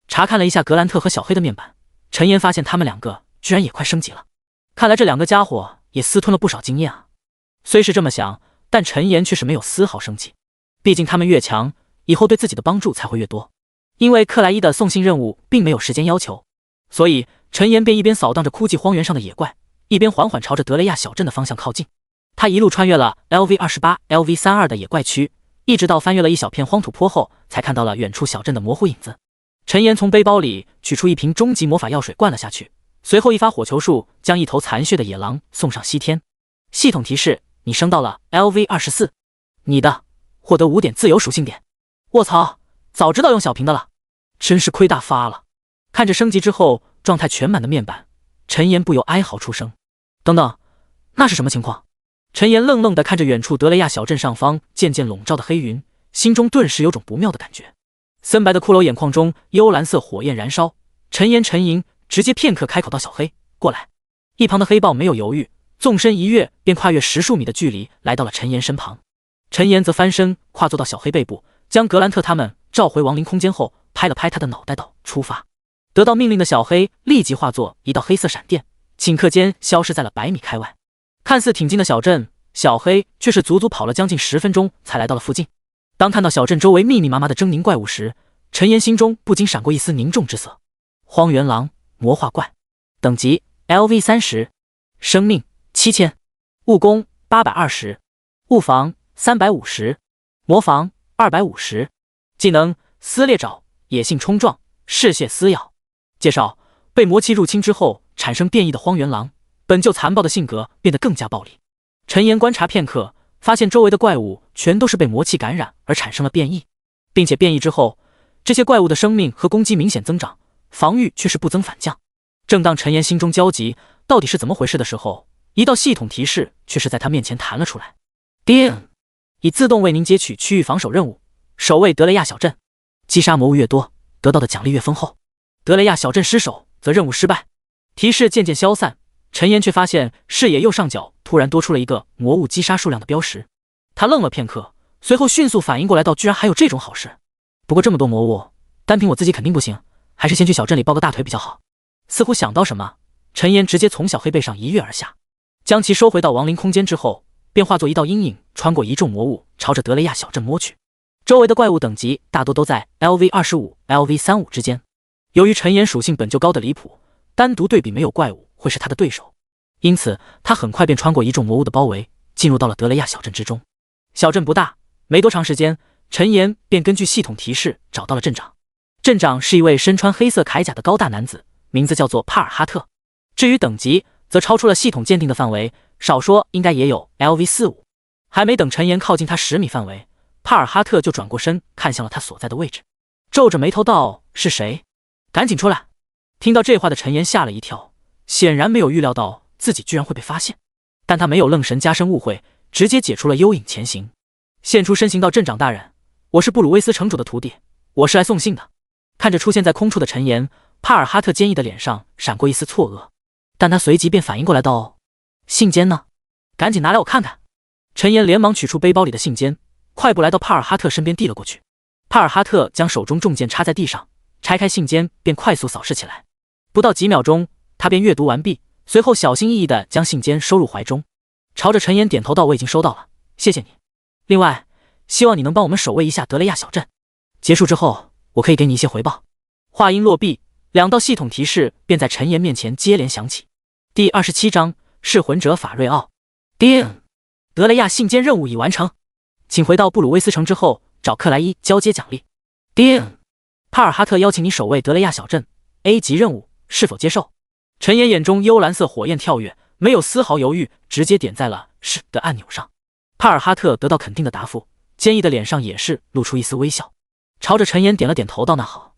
查看了一下格兰特和小黑的面板，陈岩发现他们2个居然也快升级了，看来这2个家伙也私吞了不少经验啊。虽是这么想，但陈岩却是没有丝毫生气，毕竟他们越强，以后对自己的帮助才会越多。因为克莱伊的送信任务并没有时间要求，所以陈岩便一边扫荡着枯寂荒原上的野怪，一边缓缓朝着德雷亚小镇的方向靠近。他一路穿越了 LV28、LV32 的野怪区，一直到翻越了一小片荒土坡后，才看到了远处小镇的模糊影子。陈岩从背包里取出一瓶终极魔法药水灌了下去，随后一发火球术将一头残血的野狼送上西天。系统提示：你升到了 LV24， 你的获得5点自由属性点。卧槽，早知道用小瓶的了，真是亏大发了。看着升级之后状态全满的面板，陈岩不由哀嚎出声。等等，那是什么情况？陈岩愣愣地看着远处德雷亚小镇上方渐渐笼罩的黑云，心中顿时有种不妙的感觉。森白的骷髅眼眶中幽蓝色火焰燃烧，陈岩沉吟，直接片刻开口道：小黑，过来。一旁的黑豹没有犹豫，纵身一跃，便跨越10数米的距离来到了陈岩身旁。陈岩则翻身跨坐到小黑背部，将格兰特他们召回亡灵空间后，拍了拍他的脑袋道：出发。得到命令的小黑立即化作一道黑色闪电，顷刻间消失在了100米开外。看似挺近的小镇，小黑却是足足跑了将近10分钟才来到了附近。当看到小镇周围密密麻麻的狰狞怪物时，陈岩心中不禁闪过一丝凝重之色。荒原狼魔化怪，等级 LV30， 生命7000，物攻820，物防350，魔防250，技能撕裂爪，野性冲撞，嗜血撕咬。介绍：被魔气入侵之后产生变异的荒原狼，本就残暴的性格变得更加暴力。陈岩观察片刻，发现周围的怪物全都是被魔气感染而产生了变异，并且变异之后，这些怪物的生命和攻击明显增长，防御却是不增反降。正当陈岩心中焦急，到底是怎么回事的时候，一道系统提示却是在他面前弹了出来。叮！已自动为您接取区域防守任务，守卫德雷亚小镇，击杀魔物越多，得到的奖励越丰厚。德雷亚小镇失守，则任务失败。提示渐渐消散，陈岩却发现视野右上角突然多出了一个魔物击杀数量的标识。他愣了片刻，随后迅速反应过来到居然还有这种好事。不过这么多魔物，单凭我自己肯定不行，还是先去小镇里抱个大腿比较好。似乎想到什么，陈岩直接从小黑背上一跃而下，将其收回到亡灵空间之后，便化作一道阴影，穿过一众魔物，朝着德雷亚小镇摸去。周围的怪物等级大多都在 LV25、LV35 之间。由于陈岩属性本就高的离谱，单独对比没有怪物会是他的对手，因此他很快便穿过一众魔物的包围，进入到了德雷亚小镇之中。小镇不大，没多长时间，陈岩便根据系统提示找到了镇长。镇长是一位身穿黑色铠甲的高大男子，名字叫做帕尔哈特。至于等级，则超出了系统鉴定的范围，少说应该也有 LV45。还没等陈岩靠近他10米范围，帕尔哈特就转过身看向了他所在的位置。皱着眉头道：“是谁？赶紧出来！”听到这话的陈岩吓了一跳，显然没有预料到自己居然会被发现，但他没有愣神加深误会，直接解除了幽影前行，现出身形道：“镇长大人，我是布鲁威斯城主的徒弟，我是来送信的。”看着出现在空处的陈岩，帕尔哈特坚毅的脸上闪过一丝错愕，但他随即便反应过来道：“信笺呢？赶紧拿来我看看。”陈岩连忙取出背包里的信笺，快步来到帕尔哈特身边递了过去。帕尔哈特将手中重剑插在地上，拆开信笺便快速扫视起来。不到几秒钟，他便阅读完毕，随后小心翼翼地将信笺收入怀中，朝着陈岩点头道：“我已经收到了，谢谢你。另外，希望你能帮我们守卫一下德雷亚小镇。结束之后，我可以给你一些回报。”话音落毕，2道系统提示便在陈岩面前接连响起。第27章噬魂者法瑞奥。叮！德雷亚信笺任务已完成，请回到布鲁威斯城之后找克莱伊交接奖励。叮！帕尔哈特邀请你守卫德雷亚小镇 A 级任务，是否接受？陈岩眼中幽蓝色火焰跳跃，没有丝毫犹豫，直接点在了是的按钮上。帕尔哈特得到肯定的答复，坚毅的脸上也是露出一丝微笑，朝着陈岩点了点头道：“那好，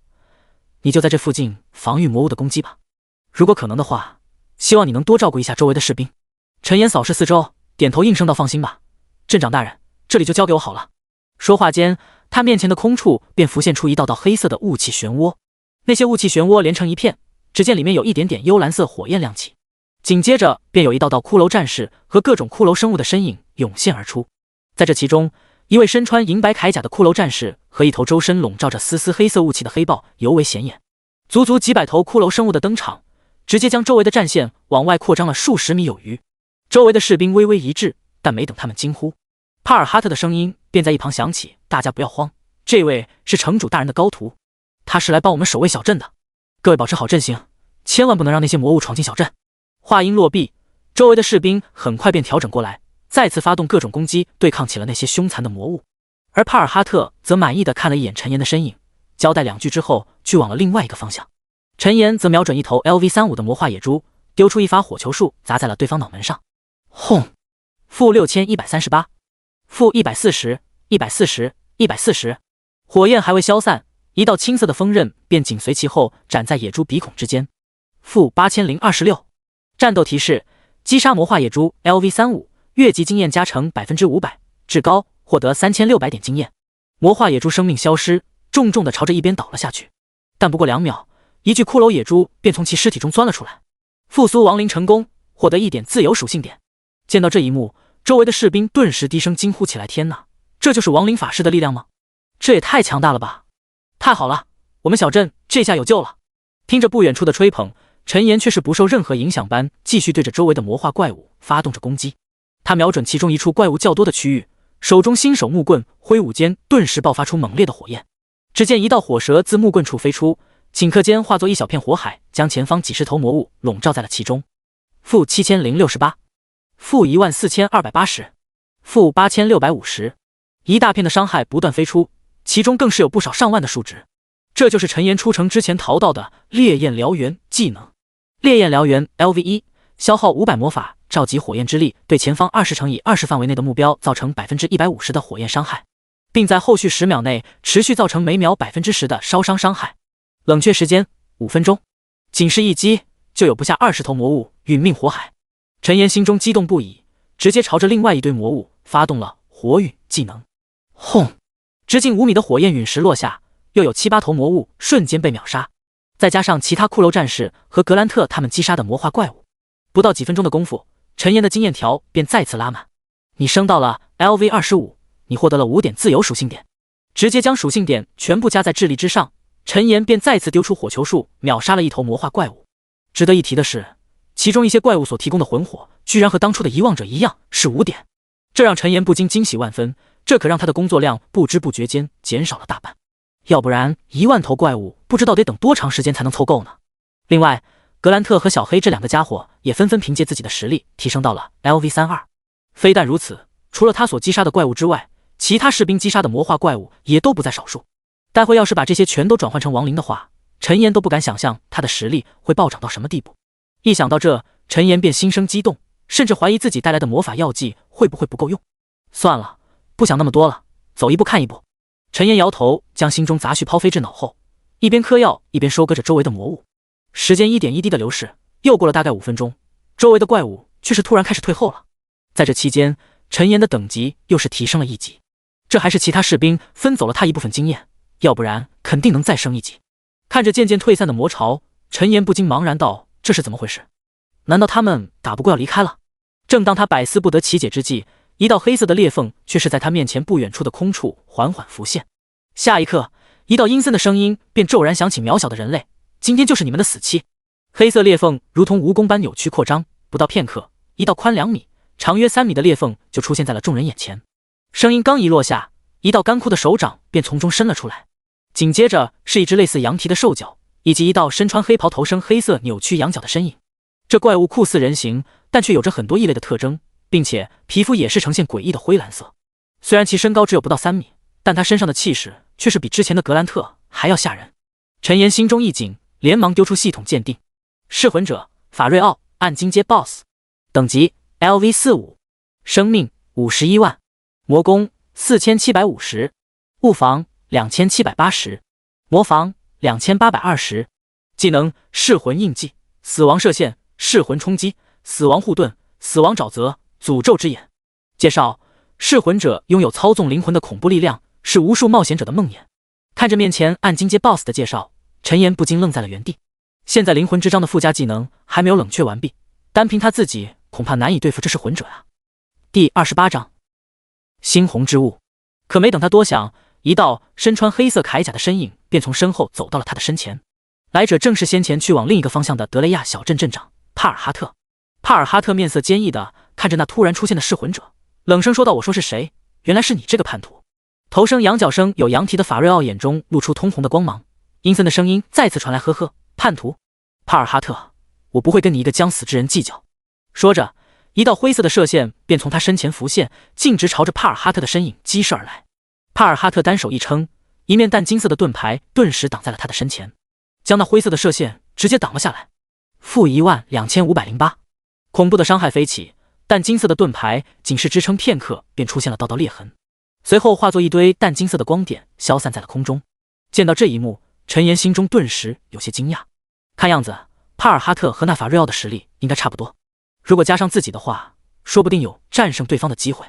你就在这附近防御魔物的攻击吧。如果可能的话，希望你能多照顾一下周围的士兵。”陈岩扫视四周，点头应声道：“放心吧，镇长大人，这里就交给我好了。”说话间，他面前的空处便浮现出一道道黑色的雾气漩涡，那些雾气漩涡连成一片，只见里面有一点点幽蓝色火焰亮起，紧接着便有一道道骷髅战士和各种骷髅生物的身影涌现而出。在这其中，一位身穿银白铠甲的骷髅战士和一头周身笼罩着丝丝黑色雾气的黑豹尤为显眼。足足几百头骷髅生物的登场，直接将周围的战线往外扩张了数十米有余。周围的士兵微微一滞，但没等他们惊呼，帕尔哈特的声音便在一旁响起：“大家不要慌，这位是城主大人的高徒，他是来帮我们守卫小镇的，各位保持好阵型，千万不能让那些魔物闯进小镇。”话音落毕，周围的士兵很快便调整过来，再次发动各种攻击，对抗起了那些凶残的魔物。而帕尔哈特则满意的看了一眼陈岩的身影，交代2句之后，去往了另外一个方向。陈岩则瞄准一头 LV35 的魔化野猪，丢出一发火球术，砸在了对方脑门上。轰！负6138，负140， 140， 140。火焰还未消散，一道青色的锋刃便紧随其后，斩在野猪鼻孔之间。负8026。战斗提示：击杀魔化野猪 LV35， 越级经验加成 500%， 至高获得3600点经验。魔化野猪生命消失，重重地朝着一边倒了下去。但不过2秒，一具骷髅野猪便从其尸体中钻了出来。复苏亡灵成功，获得1点自由属性点。见到这一幕，周围的士兵顿时低声惊呼起来：“天哪，这就是亡灵法师的力量吗？这也太强大了吧！太好了，我们小镇这下有救了！”听着不远处的吹捧，陈岩却是不受任何影响般继续对着周围的魔化怪物发动着攻击。他瞄准其中一处怪物较多的区域，手中新手木棍挥舞间，顿时爆发出猛烈的火焰。只见一道火蛇自木棍处飞出，顷刻间化作一小片火海，将前方几十头魔物笼罩在了其中。负7068，负14280，负8650，一大片的伤害不断飞出，其中更是有不少上万的数值。这就是陈岩出城之前淘到的烈焰燎原技能。烈焰燎原 LV1， 消耗500魔法，召集火焰之力，对前方20乘以20范围内的目标造成 150% 的火焰伤害，并在后续10秒内持续造成每秒 10% 的烧伤伤害。冷却时间5分钟，仅是一击就有不下20头魔物殒命火海。陈岩心中激动不已，直接朝着另外一堆魔物发动了火陨技能。轰！直径5米的火焰陨石落下，又有7、8头魔物瞬间被秒杀，再加上其他骷髅战士和格兰特他们击杀的魔化怪物，不到几分钟的功夫，陈岩的经验条便再次拉满。你升到了 LV25， 你获得了5点自由属性点，直接将属性点全部加在智力之上。陈岩便再次丢出火球术，秒杀了一头魔化怪物。值得一提的是，其中一些怪物所提供的魂火居然和当初的遗忘者一样是5点，这让陈岩不禁惊喜万分，这可让他的工作量不知不觉间减少了大半，要不然1万头怪物不知道得等多长时间才能凑够呢。另外，格兰特和小黑这2个家伙也纷纷凭借自己的实力提升到了 LV32。 非但如此，除了他所击杀的怪物之外，其他士兵击杀的魔化怪物也都不在少数。待会要是把这些全都转换成亡灵的话，陈岩都不敢想象他的实力会暴涨到什么地步。一想到这，陈岩便心生激动，甚至怀疑自己带来的魔法药剂会不会不够用。算了，不想那么多了，走一步看一步。陈岩摇头，将心中杂绪抛飞至脑后，一边嗑药一边收割着周围的魔物。时间一点一滴的流逝，又过了大概5分钟，周围的怪物却是突然开始退后了。在这期间，陈岩的等级又是提升了1级，这还是其他士兵分走了他一部分经验，要不然肯定能再升1级。看着渐渐退散的魔潮，陈岩不禁茫然道：这是怎么回事？难道他们打不过要离开了？正当他百思不得其解之际，一道黑色的裂缝却是在他面前不远处的空处缓缓浮现。下一刻，一道阴森的声音便骤然响起：渺小的人类，今天就是你们的死期。黑色裂缝如同蜈蚣般扭曲扩张，不到片刻，一道宽2米、长约3米的裂缝就出现在了众人眼前。声音刚一落下，一道干枯的手掌便从中伸了出来，紧接着是一只类似羊蹄的兽脚，以及一道身穿黑袍、头生黑色扭曲羊角的身影。这怪物酷似人形，但却有着很多异类的特征，并且皮肤也是呈现诡异的灰蓝色。虽然其身高只有不到3米，但他身上的气势却是比之前的格兰特还要吓人。陈岩心中一紧，连忙丢出系统鉴定：噬魂者法瑞奥，暗金阶 BOSS， 等级 LV45， 生命51万，魔攻4750，物防2780，魔防2820，技能噬魂印记，死亡射线，噬魂冲击，死亡护盾，死亡沼泽，诅咒之眼。介绍：噬魂者拥有操纵灵魂的恐怖力量，是无数冒险者的梦魇。看着面前暗金阶 BOSS 的介绍，陈岩不禁愣在了原地。现在灵魂之章的附加技能还没有冷却完毕，单凭他自己恐怕难以对付这噬魂者啊。第28章猩红之物。可没等他多想，一道身穿黑色铠甲的身影便从身后走到了他的身前。来者正是先前去往另一个方向的德雷亚小镇镇长帕尔哈特。帕尔哈特面色坚毅地看着那突然出现的噬魂者，冷声说道：我说是谁？原来是你这个叛徒。头生羊角生有羊蹄的法瑞奥眼中露出通红的光芒，阴森的声音再次传来：呵呵，叛徒？帕尔哈特，我不会跟你一个将死之人计较。说着，一道灰色的射线便从他身前浮现，径直朝着帕尔哈特的身影激射而来。帕尔哈特单手一撑，一面淡金色的盾牌顿时挡在了他的身前，将那灰色的射线直接挡了下来。-12508，恐怖的伤害飞起，淡金色的盾牌仅是支撑片刻，便出现了道道裂痕，随后化作一堆淡金色的光点消散在了空中。见到这一幕，陈岩心中顿时有些惊讶。看样子帕尔哈特和那法瑞奥的实力应该差不多，如果加上自己的话，说不定有战胜对方的机会。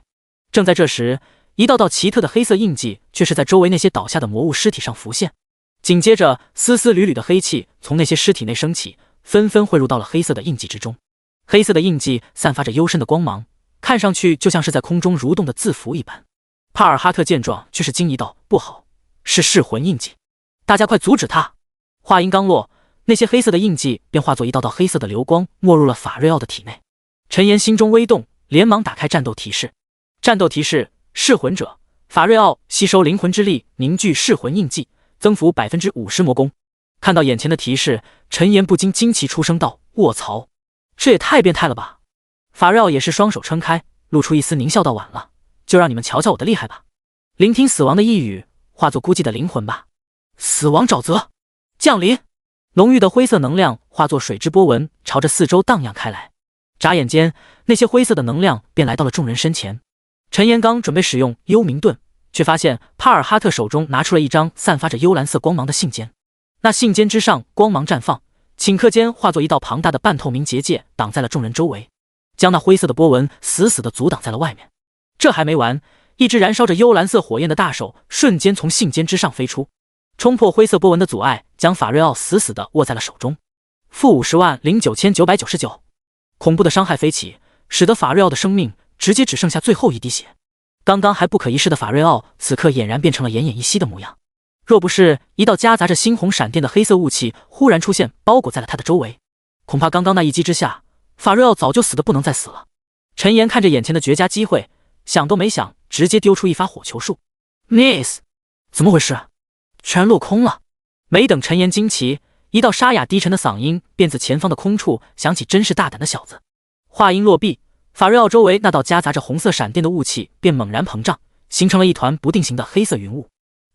正在这时，一道道奇特的黑色印记却是在周围那些倒下的魔物尸体上浮现，紧接着丝丝缕缕的黑气从那些尸体内升起，纷纷汇入到了黑色的印记之中。黑色的印记散发着幽深的光芒，看上去就像是在空中蠕动的字符一般。帕尔哈特见状却是惊疑道：不好，是噬魂印记，大家快阻止他！话音刚落，那些黑色的印记便化作一道道黑色的流光，没入了法瑞奥的体内。陈岩心中微动，连忙打开战斗提示。战斗提示：噬魂者法瑞奥吸收灵魂之力，凝聚噬魂印记，增幅50%魔攻。看到眼前的提示，陈岩不禁惊奇出声道：卧槽，这也太变态了吧！法瑞奥也是双手撑开，露出一丝狞笑道：晚了，就让你们瞧瞧我的厉害吧！聆听死亡的一语，化作孤寂的灵魂吧！死亡沼泽降临，浓郁的灰色能量化作水之波纹，朝着四周荡漾开来。眨眼间，那些灰色的能量便来到了众人身前。陈岩刚准备使用幽冥盾，却发现帕尔哈特手中拿出了一张散发着幽蓝色光芒的信笺。那信笺之上光芒绽放，顷刻间化作一道庞大的半透明结界，挡在了众人周围，将那灰色的波纹死死地阻挡在了外面。这还没完，一只燃烧着幽蓝色火焰的大手瞬间从信笺之上飞出，冲破灰色波纹的阻碍，将法瑞奥死死地握在了手中。-50万09,999，恐怖的伤害飞起，使得法瑞奥的生命直接只剩下最后一滴血。刚刚还不可一世的法瑞奥，此刻俨然变成了奄奄一息的模样。若不是一道夹杂着猩红闪电的黑色雾气忽然出现，包裹在了他的周围，恐怕刚刚那一击之下，法瑞奥早就死得不能再死了。陈岩看着眼前的绝佳机会，想都没想，直接丢出一发火球术。Nice， 怎么回事？全落空了！没等陈岩惊奇，一道沙哑低沉的嗓音便自前方的空处响起：真是大胆的小子！话音落毕，法瑞奥周围那道夹杂着红色闪电的雾气便猛然膨胀，形成了一团不定形的黑色云雾。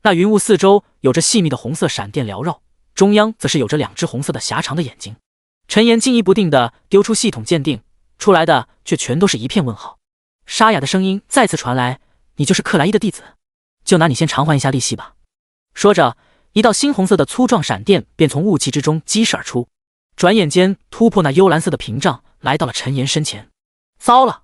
那云雾四周有着细密的红色闪电缭绕，中央则是有着两只红色的狭长的眼睛。陈岩惊疑不定地丢出系统鉴定，出来的却全都是一片问号。沙哑的声音再次传来：你就是克莱伊的弟子？就拿你先偿还一下利息吧。说着，一道猩红色的粗壮闪电便从雾气之中激射而出，转眼间突破那幽蓝色的屏障，来到了陈岩身前。糟了，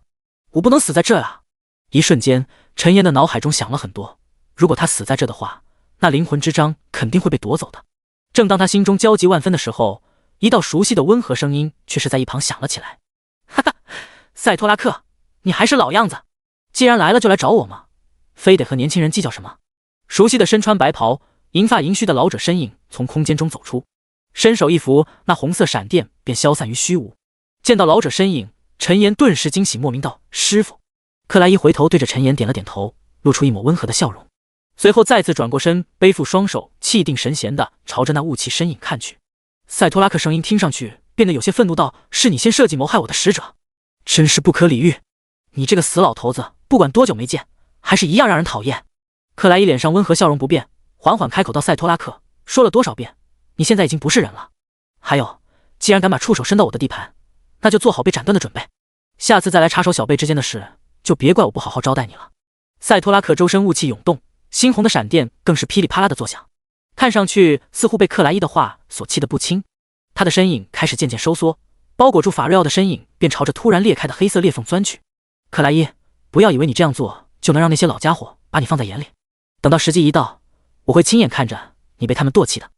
我不能死在这啊！一瞬间，陈岩的脑海中想了很多，如果他死在这的话，那灵魂之章肯定会被夺走的。正当他心中焦急万分的时候，一道熟悉的温和声音却是在一旁响了起来。哈哈，赛托拉克，你还是老样子，既然来了就来找我嘛，非得和年轻人计较什么？熟悉的身穿白袍、银发银须的老者身影从空间中走出，伸手一扶，那红色闪电便消散于虚无。见到老者身影，陈岩顿时惊喜莫名道：“师傅。”克莱伊回头对着陈岩点了点头，露出一抹温和的笑容，随后再次转过身，背负双手，气定神闲地朝着那雾气身影看去。赛托拉克声音听上去变得有些愤怒道：“是你先设计谋害我的使者，真是不可理喻！你这个死老头子，不管多久没见，还是一样让人讨厌。”克莱伊脸上温和笑容不变，缓缓开口道：“赛托拉克，说了多少遍，你现在已经不是人了。还有，既然敢把触手伸到我的地盘，那就做好被斩断的准备。下次再来插手小辈之间的事，就别怪我不好好招待你了。”赛托拉克周身雾气涌动，猩红的闪电更是噼里啪啦的作响，看上去似乎被克莱伊的话所气得不轻。他的身影开始渐渐收缩，包裹住法瑞奥的身影便朝着突然裂开的黑色裂缝钻去。克莱伊，不要以为你这样做就能让那些老家伙把你放在眼里，等到时机一到，我会亲眼看着你被他们唾弃的。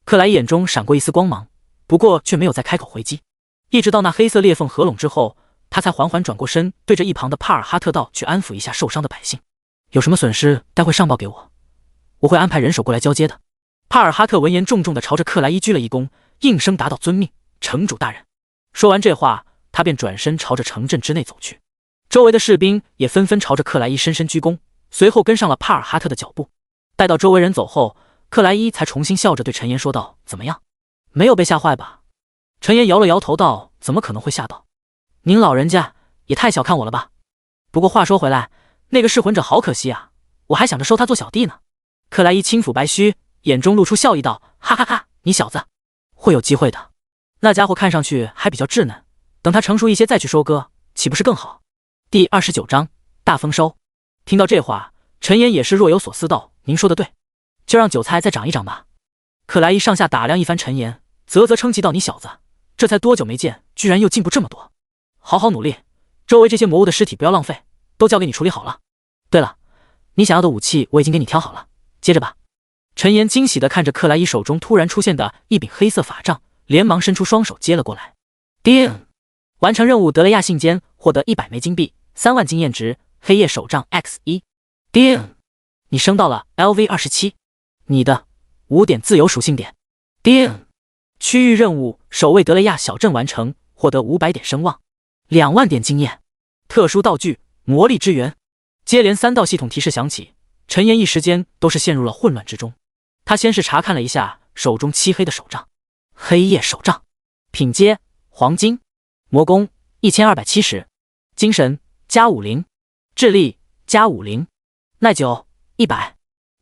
克莱伊眼中闪过一丝光芒，不过却没有再开口回击。一直到那黑色裂缝合拢之后，他才缓缓转过身，对着一旁的帕尔哈特道：“去安抚一下受伤的百姓，有什么损失待会上报给我，我会安排人手过来交接的。”帕尔哈特闻言重重地朝着克莱伊鞠了一躬，应声答道：“遵命，城主大人。”说完这话，他便转身朝着城镇之内走去。周围的士兵也纷纷朝着克莱伊深深鞠躬，随后跟上了帕尔哈特的脚步。待到周围人走后，克莱伊才重新笑着对陈岩说道：“怎么样，没有被吓坏吧？”陈岩摇了摇头道：“怎么可能会吓到？您老人家也太小看我了吧。不过话说回来，那个噬魂者好可惜啊，我还想着收他做小弟呢。”克莱伊轻抚白须，眼中露出笑意道：“哈哈哈，你小子会有机会的。那家伙看上去还比较稚嫩，等他成熟一些再去收割，岂不是更好？”第29章大丰收。听到这话，陈岩也是若有所思道：“您说的对，就让韭菜再长一长吧。”克莱伊上下打量一番陈岩，啧啧称奇道：“你小子这才多久没见，居然又进步这么多，好好努力，周围这些魔物的尸体不要浪费，都交给你处理好了。对了，你想要的武器我已经给你挑好了，接着吧。”陈岩惊喜地看着克莱伊手中突然出现的一柄黑色法杖，连忙伸出双手接了过来。叮！完成任务德雷亚信笺，获得100枚金币，3万经验值，黑夜手杖 X1。叮！你升到了 LV27，你的5点自由属性点。叮！区域任务守卫德雷亚小镇完成，获得500点声望，2万点经验。特殊道具魔力之源。接连3道系统提示响起，陈岩一时间都是陷入了混乱之中。他先是查看了一下手中漆黑的手杖，黑夜手杖，品阶黄金，魔攻1270，精神加50，智力加50，耐久100。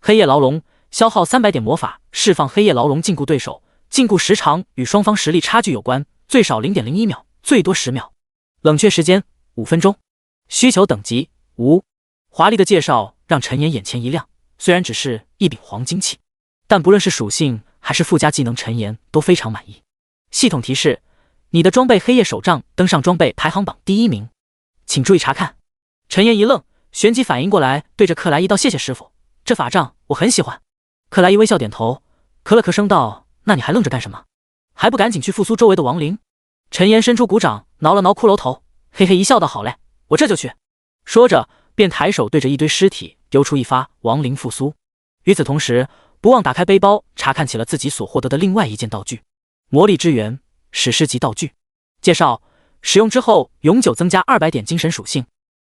黑夜牢笼消耗300点魔法，释放黑夜牢笼禁锢对手，禁锢时长与双方实力差距有关，最少 0.01 秒，最多10秒，冷却时间5分钟。需求等级无。华丽的介绍让陈岩眼前一亮，虽然只是一柄黄金器，但不论是属性还是附加技能，陈岩都非常满意。系统提示：你的装备黑夜手杖登上装备排行榜第1名，请注意查看。陈岩一愣，旋即反应过来，对着克莱伊道：“谢谢师傅，这法杖我很喜欢。”克莱伊微笑点头，咳了咳声道：“那你还愣着干什么？还不赶紧去复苏周围的亡灵？”陈岩伸出鼓掌，挠了挠骷髅头，嘿嘿一笑道：“好嘞，我这就去。”说着便抬手对着一堆尸体丢出一发亡灵复苏。与此同时，不忘打开背包查看起了自己所获得的另外一件道具——魔力之源史诗级道具。介绍：使用之后永久增加200点精神属性。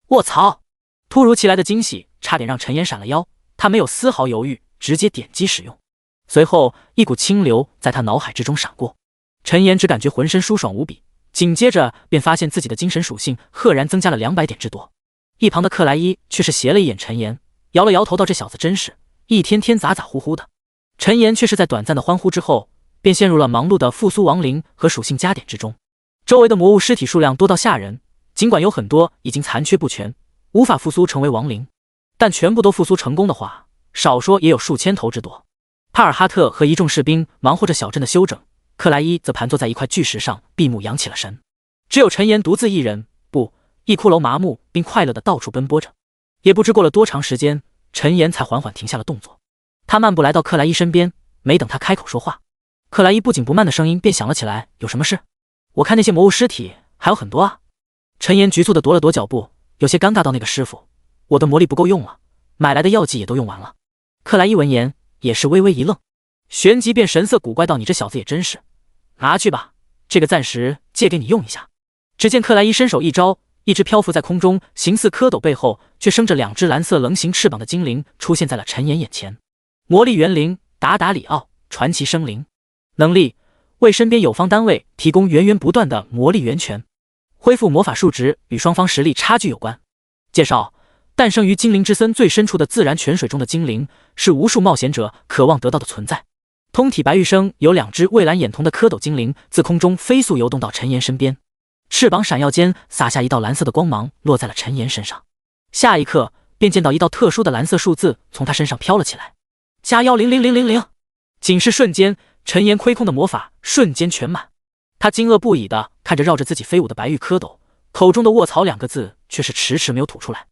卧槽！突如其来的惊喜差点让陈岩闪了腰，他没有丝毫犹豫，直接点击使用。随后一股清流在他脑海之中闪过，陈岩只感觉浑身舒爽无比，紧接着便发现自己的精神属性赫然增加了200点之多。一旁的克莱伊却是斜了一眼陈岩，摇了摇头道：“这小子真是一天天咋咋呼呼的。”陈岩却是在短暂的欢呼之后，便陷入了忙碌的复苏亡灵和属性加点之中。周围的魔物尸体数量多到吓人，尽管有很多已经残缺不全，无法复苏成为亡灵，但全部都复苏成功的话，少说也有数千头之多。帕尔哈特和一众士兵忙活着小镇的修整，克莱伊则盘坐在一块巨石上闭目养起了神。只有陈岩独自一人，一骷髅麻木并快乐地到处奔波着。也不知过了多长时间，陈岩才缓缓停下了动作。他漫步来到克莱伊身边，没等他开口说话，克莱伊不紧不慢的声音便响了起来：“有什么事？我看那些魔物尸体还有很多啊。”陈岩局促地踱了踱脚步，有些尴尬道：“那个师傅，我的魔力不够用了，买来的药剂也都用完了。”克莱伊闻言也是微微一愣，旋即便神色古怪道：“你这小子也真是，拿去吧，这个暂时借给你用一下。”只见克莱伊伸手一招，一只漂浮在空中形似蝌蚪背后却生着2只蓝色棱形翅膀的精灵出现在了陈岩眼前。魔力元灵达达里奥传奇生灵，能力为身边友方单位提供源源不断的魔力源泉，恢复魔法数值与双方实力差距有关。介绍：诞生于精灵之森最深处的自然泉水中的精灵，是无数冒险者渴望得到的存在。通体白玉生有2只蔚蓝眼瞳的蝌蚪精灵自空中飞速游动到陈岩身边，翅膀闪耀间洒下一道蓝色的光芒，落在了陈岩身上。下一刻便见到一道特殊的蓝色数字从他身上飘了起来，加1000000。仅是瞬间，陈岩亏空的魔法瞬间全满。他惊愕不已地看着绕着自己飞舞的白玉蝌蚪，口中的卧槽2个字却是迟迟没有吐出来。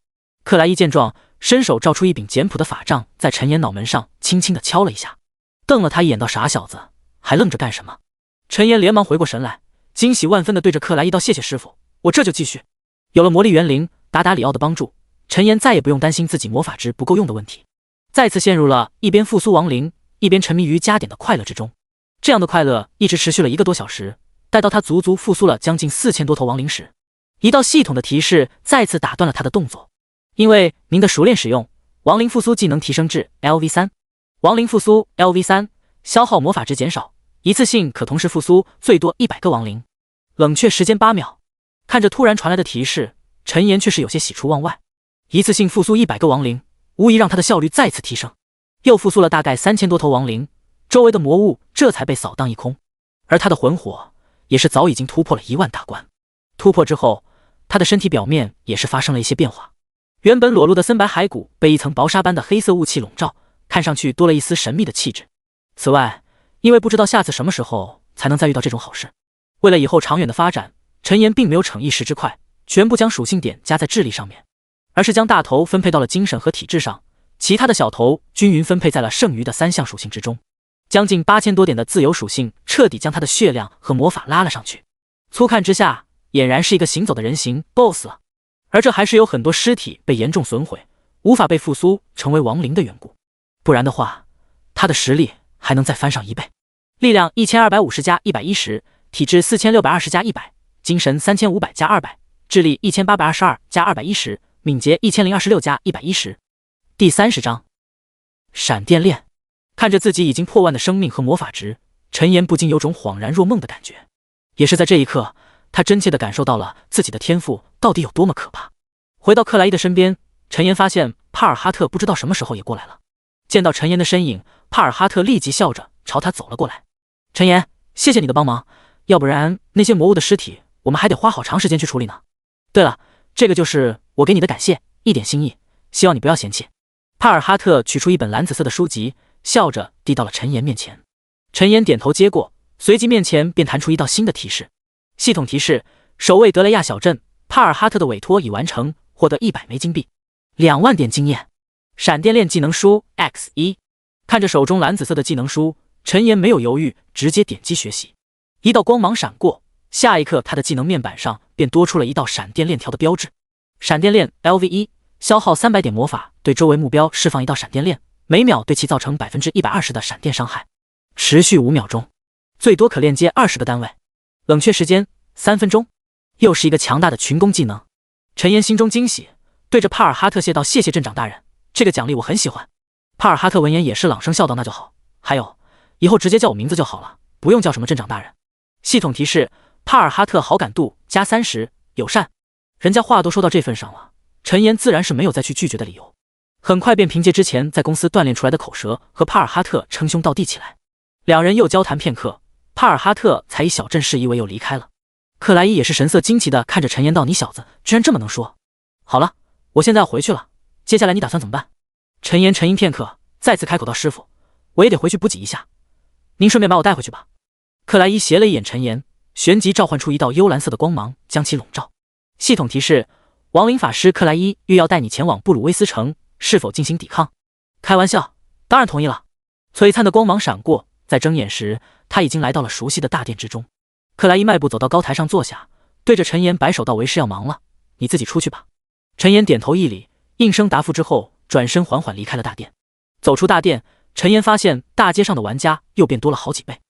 克莱伊见状，伸手照出一柄简朴的法杖，在陈岩脑门上轻轻地敲了一下，瞪了他一眼道：“傻小子，还愣着干什么？”陈岩连忙回过神来，惊喜万分地对着克莱伊道：“谢谢师傅，我这就继续。”有了魔力元灵达达里奥的帮助，陈岩再也不用担心自己魔法值不够用的问题，再次陷入了一边复苏亡灵一边沉迷于加点的快乐之中。这样的快乐一直持续了1个多小时，待到他足足复苏了将近4000多头亡灵时，一道系统的提示再次打断了他的动作。因为您的熟练使用，亡灵复苏技能提升至 LV3。 亡灵复苏 LV3， 消耗魔法值减少，一次性可同时复苏最多100个亡灵，冷却时间8秒。看着突然传来的提示，陈岩却是有些喜出望外。一次性复苏100个亡灵，无疑让他的效率再次提升。又复苏了大概3000多头亡灵，周围的魔物这才被扫荡一空。而他的魂火也是早已经突破了1万大关。突破之后，他的身体表面也是发生了一些变化。原本裸露的森白骸骨被一层薄纱般的黑色雾气笼罩，看上去多了一丝神秘的气质。此外，因为不知道下次什么时候才能再遇到这种好事，为了以后长远的发展，陈岩并没有逞一时之快，全部将属性点加在智力上面，而是将大头分配到了精神和体质上，其他的小头均匀分配在了剩余的3项属性之中。将近8000多点的自由属性彻底将他的血量和魔法拉了上去。粗看之下，俨然是一个行走的人形 BOSS 了。而这还是有很多尸体被严重损毁，无法被复苏成为亡灵的缘故，不然的话，他的实力还能再翻上1倍。力量1250加110，体质4620加100，精神3500加200，智力1822加210，敏捷1026加110。第30章闪电链。看着自己已经破万的生命和魔法值，陈岩不禁有种恍然若梦的感觉。也是在这一刻，他真切地感受到了自己的天赋到底有多么可怕。回到克莱伊的身边，陈岩发现帕尔哈特不知道什么时候也过来了。见到陈岩的身影，帕尔哈特立即笑着朝他走了过来。陈岩，谢谢你的帮忙，要不然那些魔物的尸体我们还得花好长时间去处理呢。对了，这个就是我给你的感谢，一点心意，希望你不要嫌弃。帕尔哈特取出一本蓝紫色的书籍，笑着递到了陈岩面前。陈岩点头接过，随即面前便弹出一道新的提示。系统提示：守卫德雷亚小镇，帕尔哈特的委托已完成，获得100枚金币，2万点经验。闪电链技能书 X1。 看着手中蓝紫色的技能书，陈岩没有犹豫，直接点击学习。一道光芒闪过，下一刻他的技能面板上便多出了一道闪电链条的标志。闪电链 LV1， 消耗300点魔法，对周围目标释放一道闪电链，每秒对其造成 120% 的闪电伤害，持续5秒钟，最多可链接20个单位，冷却时间3分钟。又是一个强大的群攻技能。陈岩心中惊喜，对着帕尔哈特谢道：谢谢镇长大人，这个奖励我很喜欢。帕尔哈特闻言也是朗声笑道：那就好，还有以后直接叫我名字就好了，不用叫什么镇长大人。系统提示：帕尔哈特好感度加30，友善。人家话都说到这份上了，陈岩自然是没有再去拒绝的理由。很快便凭借之前在公司锻炼出来的口舌和帕尔哈特称兄道弟起来。两人又交谈片刻，帕尔哈特才以小镇事宜为由离开了。克莱伊也是神色惊奇地看着陈岩道：你小子居然这么能说。好了，我现在要回去了，接下来你打算怎么办？陈岩沉吟片刻，再次开口道：“师傅，我也得回去补给一下，您顺便把我带回去吧。”克莱伊斜了一眼陈岩，旋即召唤出一道幽蓝色的光芒，将其笼罩。系统提示：亡灵法师克莱伊欲要带你前往布鲁威斯城，是否进行抵抗？开玩笑，当然同意了。璀璨的光芒闪过，在睁眼时，他已经来到了熟悉的大殿之中。克莱伊迈步走到高台上坐下，对着陈岩摆手道：“为师要忙了，你自己出去吧。”陈岩点头一礼，应声答复之后，转身缓缓离开了大殿。走出大殿，陈岩发现大街上的玩家又变多了好几倍。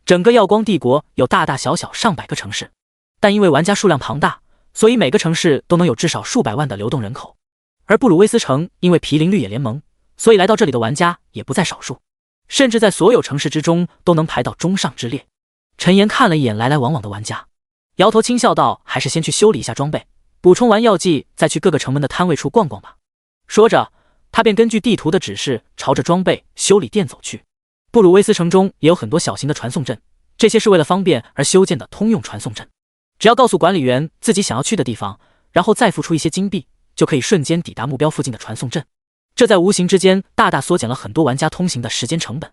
整个耀光帝国有大大小小上百个城市，但因为玩家数量庞大，所以每个城市都能有至少数百万的流动人口。而布鲁威斯城因为毗邻绿野联盟，所以来到这里的玩家也不在少数，甚至在所有城市之中都能排到中上之列。陈岩看了一眼来来往往的玩家，摇头轻笑道：“还是先去修理一下装备，补充完药剂再去各个城门的摊位处逛逛吧。”说着，他便根据地图的指示朝着装备修理店走去。布鲁威斯城中也有很多小型的传送阵，这些是为了方便而修建的通用传送阵。只要告诉管理员自己想要去的地方，然后再付出一些金币，就可以瞬间抵达目标附近的传送阵。这在无形之间大大缩减了很多玩家通行的时间成本。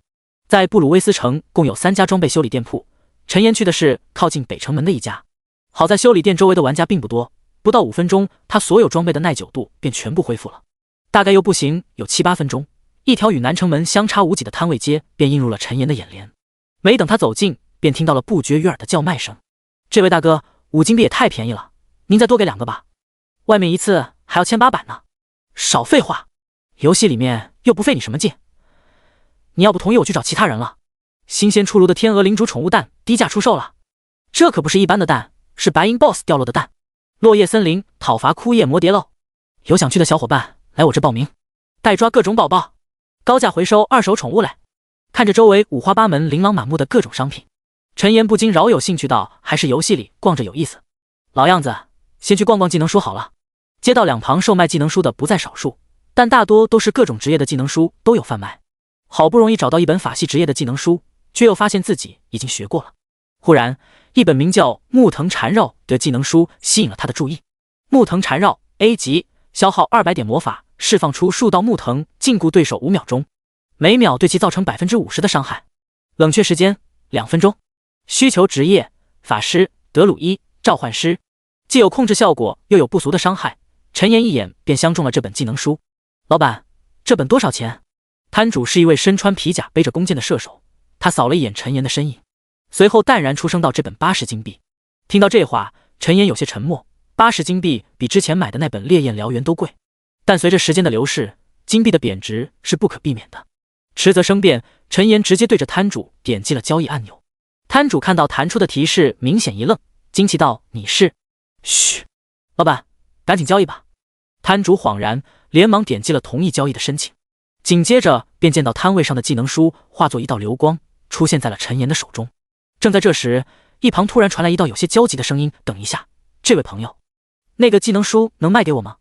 在布鲁威斯城共有3家装备修理店铺，陈岩去的是靠近北城门的一家。好在修理店周围的玩家并不多，不到5分钟，他所有装备的耐久度便全部恢复了。大概又步行有7、8分钟，一条与南城门相差无几的摊位街便映入了陈岩的眼帘。没等他走近，便听到了不绝于耳的叫卖声：“这位大哥，5金币也太便宜了，您再多给2个吧，外面一次还要1800呢。”“少废话，游戏里面又不费你什么劲，你要不同意我去找其他人了。新鲜出炉的天鹅领主宠物蛋低价出售了，这可不是一般的蛋，是白银 BOSS 掉落的蛋。落叶森林讨伐枯叶魔蝶漏，有想去的小伙伴来我这报名，待抓各种宝宝，高价回收2手宠物类。”看着周围五花八门琳琅满目的各种商品，陈岩不禁饶有兴趣道：“还是游戏里逛着有意思。老样子，先去逛逛技能书好了。”街道两旁售卖技能书的不在少数，但大多都是各种职业的技能书都有贩卖。好不容易找到一本法系职业的技能书，却又发现自己已经学过了。忽然，一本名叫《木藤缠绕》的技能书吸引了他的注意。木藤缠绕 A 级，消耗200点魔法，释放出数道木藤，禁锢对手5秒钟，每秒对其造成50%的伤害，冷却时间2分钟。需求职业：法师、德鲁伊、召唤师，既有控制效果，又有不俗的伤害。陈岩一眼便相中了这本技能书。老板，这本多少钱？摊主是一位身穿皮甲背着弓箭的射手，他扫了一眼陈岩的身影，随后淡然出声道：“这本80金币。”听到这话，陈岩有些沉默。80金币比之前买的那本烈焰燎原都贵，但随着时间的流逝，金币的贬值是不可避免的。迟则生变，陈岩直接对着摊主点击了交易按钮。摊主看到弹出的提示，明显一愣，惊奇道：“你是？”“嘘，老板，赶紧交易吧。”摊主恍然，连忙点击了同意交易的申请，紧接着便见到摊位上的技能书化作一道流光，出现在了陈岩的手中。正在这时，一旁突然传来一道有些焦急的声音：“等一下，这位朋友，那个技能书能卖给我吗？”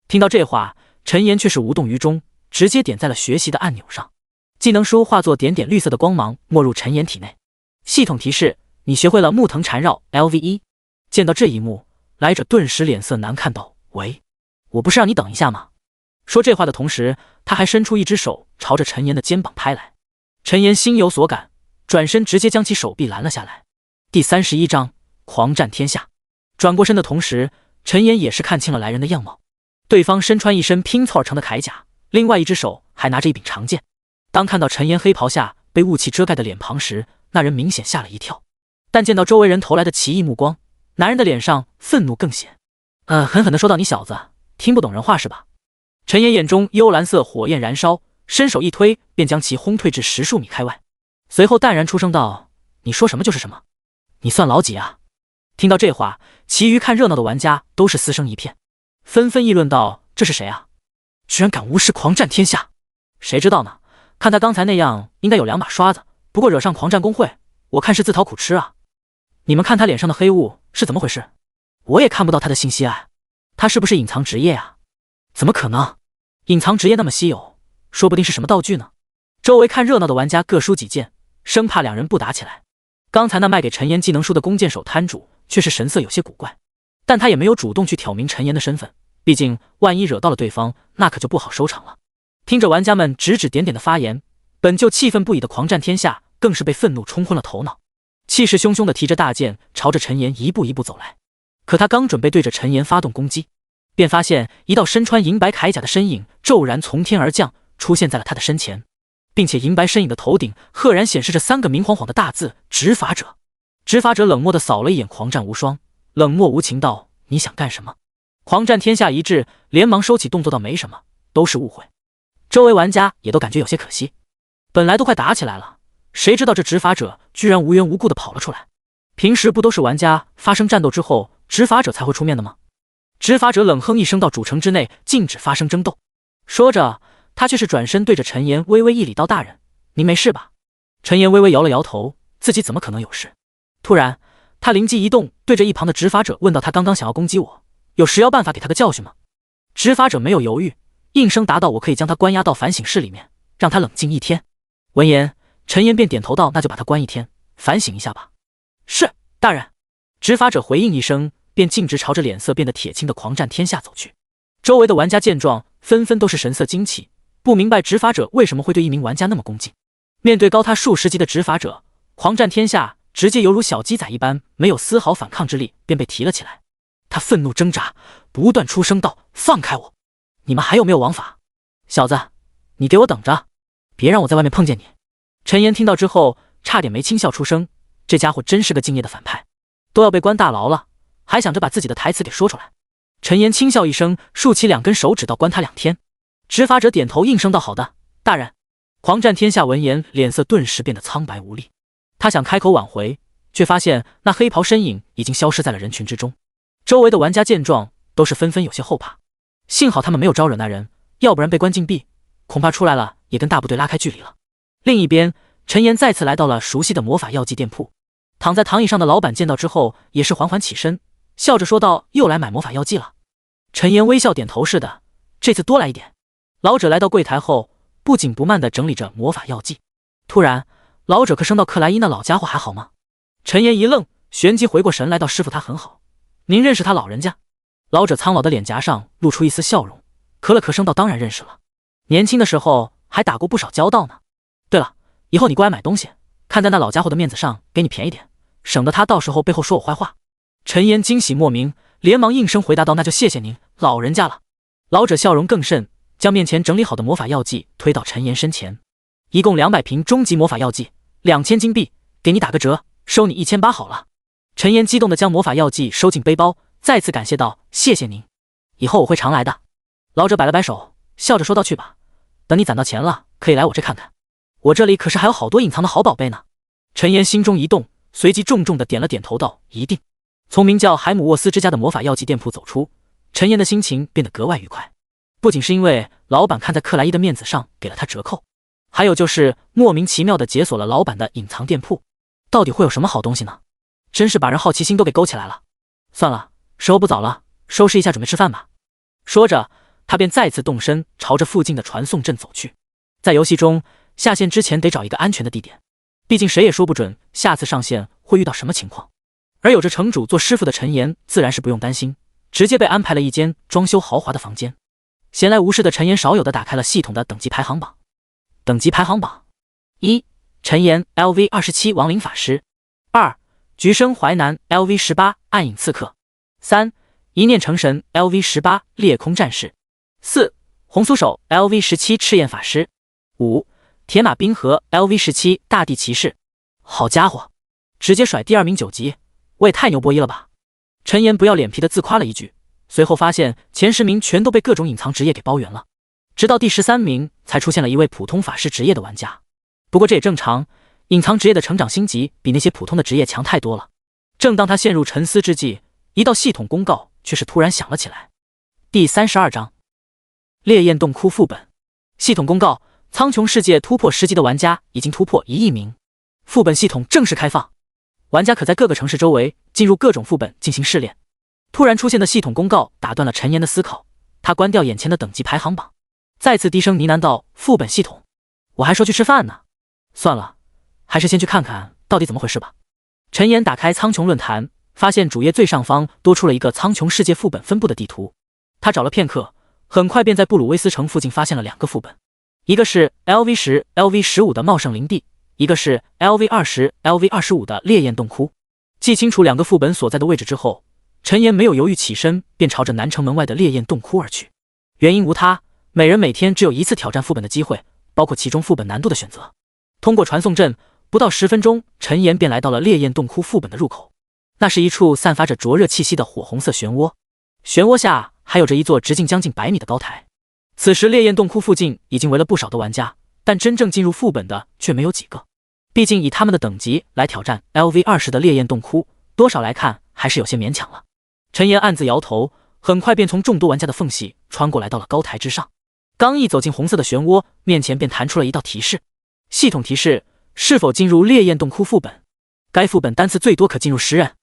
听到这话，陈岩却是无动于衷，直接点在了学习的按钮上。技能书化作点点绿色的光芒，没入陈岩体内。系统提示：你学会了木藤缠绕 LV1。见到这一幕，来者顿时脸色难看道：“喂，我不是让你等一下吗？”说这话的同时，他还伸出一只手朝着陈岩的肩膀拍来。陈岩心有所感，转身直接将其手臂拦了下来。第31章狂战天下。转过身的同时，陈岩也是看清了来人的样貌。对方身穿一身拼凑而成的铠甲，另外一只手还拿着一柄长剑。当看到陈岩黑袍下被雾气遮盖的脸庞时，那人明显吓了一跳。但见到周围人投来的奇异目光，男人的脸上愤怒更显。狠狠地说道：“你小子听不懂人话是吧？”陈岩眼中幽蓝色火焰燃烧，伸手一推，便将其轰退至10数米开外。随后淡然出声道：“你说什么就是什么，你算老几啊？”听到这话，其余看热闹的玩家都是嘶声一片，纷纷议论道：“这是谁啊？居然敢无视狂战天下！谁知道呢？看他刚才那样，应该有2把刷子。不过惹上狂战工会，我看是自讨苦吃啊！你们看他脸上的黑雾是怎么回事？我也看不到他的信息啊！他是不是隐藏职业啊？怎么可能？隐藏职业那么稀有，说不定是什么道具呢？”周围看热闹的玩家各抒己见，生怕两人不打起来。刚才那卖给陈岩技能书的弓箭手摊主却是神色有些古怪，但他也没有主动去挑明陈岩的身份，毕竟万一惹到了对方，那可就不好收场了。听着玩家们指指点点的发言，本就气愤不已的狂战天下更是被愤怒冲昏了头脑，气势汹汹地提着大剑朝着陈岩一步一步走来。可他刚准备对着陈岩发动攻击，便发现一道身穿银白铠甲的身影骤然从天而降，出现在了他的身前，并且银白身影的头顶赫然显示着3个明晃晃的大字：执法者。执法者冷漠地扫了一眼狂战无双，冷漠无情道：你想干什么？狂战天下一滞，连忙收起动作道：没什么，都是误会。周围玩家也都感觉有些可惜，本来都快打起来了，谁知道这执法者居然无缘无故地跑了出来。平时不都是玩家发生战斗之后，执法者才会出面的吗？执法者冷哼一声到主城之内禁止发生争斗，说着他却是转身对着陈岩微微一礼道：大人，您没事吧？陈岩微微摇了摇头，自己怎么可能有事？突然他灵机一动，对着一旁的执法者问道：他刚刚想要攻击我，有食妖办法给他个教训吗？执法者没有犹豫，应声答道：我可以将他关押到反省室里面，让他冷静1天。闻言，陈岩便点头道：那就把他关1天，反省一下吧。是，大人。执法者回应一声，便径直朝着脸色变得铁青的狂战天下走去。周围的玩家见状，纷纷都是神色惊奇，不明白执法者为什么会对一名玩家那么恭敬。面对高他数十级的执法者，狂战天下直接犹如小鸡仔一般，没有丝毫反抗之力，便被提了起来。他愤怒挣扎，不断出声道：放开我！你们还有没有王法？小子，你给我等着，别让我在外面碰见你！陈岩听到之后差点没轻笑出声，这家伙真是个敬业的反派，都要被关大牢了，还想着把自己的台词给说出来。陈岩轻笑一声，竖起2根手指道：关他2天。执法者点头应声道：好的，大人。狂战天下闻言，脸色顿时变得苍白无力，他想开口挽回，却发现那黑袍身影已经消失在了人群之中。周围的玩家见状都是纷纷有些后怕，幸好他们没有招惹那人，要不然被关禁闭，恐怕出来了也跟大部队拉开距离了。另一边，陈岩再次来到了熟悉的魔法药剂店铺，躺在躺椅上的老板见到之后也是缓缓起身，笑着说道：又来买魔法药剂了。陈岩微笑点头：是的，这次多来一点。老者来到柜台后，不紧不慢地整理着魔法药剂。突然老者咳声道：克莱伊那老家伙还好吗？陈岩一愣，旋即回过神来道：师傅他很好，您认识他老人家？老者苍老的脸颊上露出一丝笑容，咳了咳声道：当然认识了，年轻的时候还打过不少交道呢。对了，以后你过来买东西，看在那老家伙的面子上给你便宜点，省得他到时候背后说我坏话。陈岩惊喜莫名，连忙应声回答道：那就谢谢您老人家了。老者笑容更甚，将面前整理好的魔法药剂推到陈岩身前，一共200瓶终极魔法药剂，2000金币，给你打个折，收你1800好了。陈岩激动地将魔法药剂收进背包，再次感谢道：谢谢您，以后我会常来的。老者摆了摆手，笑着说道：去吧，等你攒到钱了，可以来我这看看，我这里可是还有好多隐藏的好宝贝呢。陈岩心中一动，随即重重地点了点头道：一定。从名叫海姆沃斯之家的魔法药剂店铺走出，陈岩的心情变得格外愉快，不仅是因为老板看在克莱伊的面子上给了他折扣，还有就是莫名其妙地解锁了老板的隐藏店铺，到底会有什么好东西呢？真是把人好奇心都给勾起来了。算了，时候不早了，收拾一下准备吃饭吧。说着他便再次动身朝着附近的传送阵走去。在游戏中下线之前得找一个安全的地点，毕竟谁也说不准下次上线会遇到什么情况。而有着城主做师傅的陈岩自然是不用担心，直接被安排了一间装修豪华的房间。闲来无事的陈岩少有的打开了系统的等级排行榜。等级排行榜：1. 陈岩 LV27 亡灵法师， 2. 橘生淮南 LV18 暗影刺客， 3. 一念成神 LV18 裂空战士， 4. 红酥手 LV17 赤焰法师， 5. 铁马冰河 LV17 大地骑士。好家伙，直接甩第2名9级，我也太牛波一了吧！陈岩不要脸皮的自夸了一句，随后发现前10名全都被各种隐藏职业给包圆了，直到第13名才出现了一位普通法师职业的玩家。不过这也正常，隐藏职业的成长星级比那些普通的职业强太多了。正当他陷入沉思之际，一道系统公告却是突然响了起来。第32章烈焰洞窟副本。系统公告：苍穹世界突破10级的玩家已经突破1亿名，副本系统正式开放，玩家可在各个城市周围进入各种副本进行试炼。突然出现的系统公告打断了陈岩的思考，他关掉眼前的等级排行榜，再次低声呢喃道：副本系统，我还说去吃饭呢，算了，还是先去看看到底怎么回事吧。陈岩打开苍穹论坛，发现主页最上方多出了一个苍穹世界副本分布的地图。他找了片刻，很快便在布鲁威斯城附近发现了2个副本，一个是 LV10、LV15的茂盛林地，一个是 LV20、LV25的烈焰洞窟。记清楚两个副本所在的位置之后，陈岩没有犹豫，起身便朝着南城门外的烈焰洞窟而去。原因无他，每人每天只有一次挑战副本的机会，包括其中副本难度的选择。通过传送阵，不到10分钟，陈岩便来到了烈焰洞窟副本的入口。那是一处散发着灼热气息的火红色漩涡，漩涡下还有着一座直径将近100米的高台。此时烈焰洞窟附近已经围了不少的玩家，但真正进入副本的却没有几个。毕竟以他们的等级来挑战 LV20的烈焰洞窟，多少来看还是有些勉强了。陈岩暗自摇头，很快便从众多玩家的缝隙穿过来到了高台之上。刚一走进红色的漩涡，面前便弹出了一道提示：系统提示：是否进入烈焰洞窟副本？该副本单次最多可进入10人。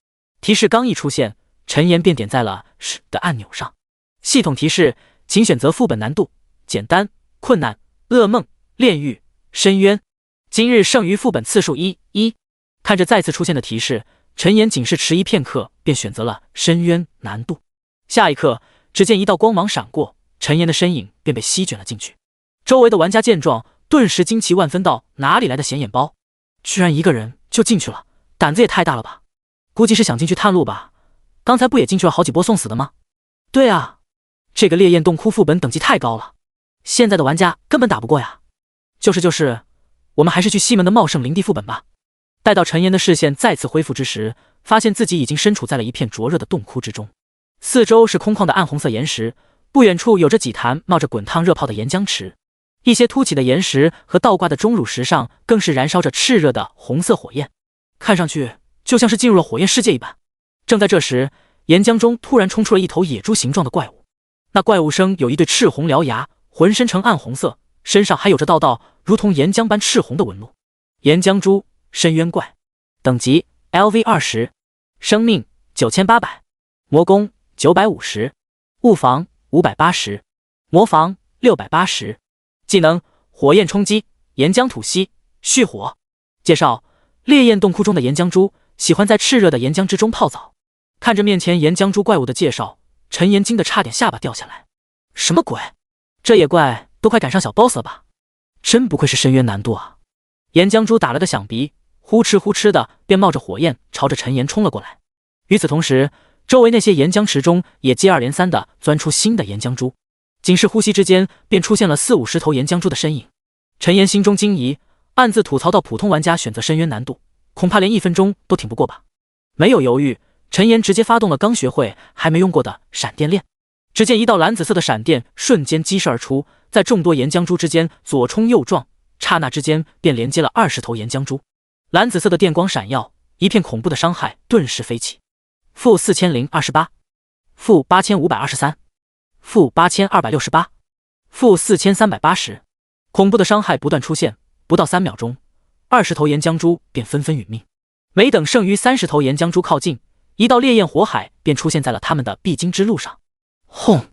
提示刚一出现，陈岩便点在了是的按钮上。系统提示：请选择副本难度：简单、困难、噩梦、炼狱、深渊。今日剩余副本次数1。看着再次出现的提示，陈岩仅是迟疑片刻，便选择了深渊难度。下一刻，只见一道光芒闪过，陈岩的身影便被吸卷了进去。周围的玩家见状，顿时惊奇万分道：哪里来的显眼包？居然一个人就进去了，胆子也太大了吧！估计是想进去探路吧，刚才不也进去了好几波送死的吗？对啊，这个烈焰洞窟副本等级太高了，现在的玩家根本打不过呀。就是，我们还是去西门的茂盛林地副本吧。待到陈岩的视线再次恢复之时，发现自己已经身处在了一片灼热的洞窟之中，四周是空旷的暗红色岩石，不远处有着几坛冒着滚烫热泡的岩浆池，一些凸起的岩石和倒挂的钟乳石上更是燃烧着炽热的红色火焰，看上去就像是进入了火焰世界一般。正在这时，岩浆中突然冲出了一头野猪形状的怪物，那怪物生有一对赤红獠牙，浑身呈暗红色，身上还有着道道如同岩浆般赤红的纹路。岩浆猪，深渊怪，等级 LV20， 生命9800，魔攻950，物防580，魔防680，技能火焰冲击，岩浆吐息，蓄火。介绍：烈焰洞窟中的岩浆猪喜欢在炽热的岩浆之中泡澡。看着面前岩浆猪怪物的介绍，陈岩惊得差点下巴掉下来。什么鬼？这野怪都快赶上小 boss 了吧？真不愧是深渊难度啊！岩浆猪打了个响鼻，呼哧呼哧的便冒着火焰朝着陈岩冲了过来。与此同时，周围那些岩浆池中也接二连三的钻出新的岩浆猪，仅是呼吸之间便出现了40-50头岩浆猪的身影。陈岩心中惊疑，暗自吐槽到：普通玩家选择深渊难度，恐怕连1分钟都挺不过吧。没有犹豫，陈岩直接发动了刚学会还没用过的闪电链。只见一道蓝紫色的闪电瞬间激射而出，在众多岩浆猪之间左冲右撞，刹那之间便连接了20头岩浆猪。蓝紫色的电光闪耀，一片恐怖的伤害顿时飞起。负4028，负8523，负8268，负4380。恐怖的伤害不断出现，不到3秒钟，20头岩浆猪便纷纷殒命。没等剩余30头岩浆猪靠近，一道烈焰火海便出现在了他们的必经之路上。轰！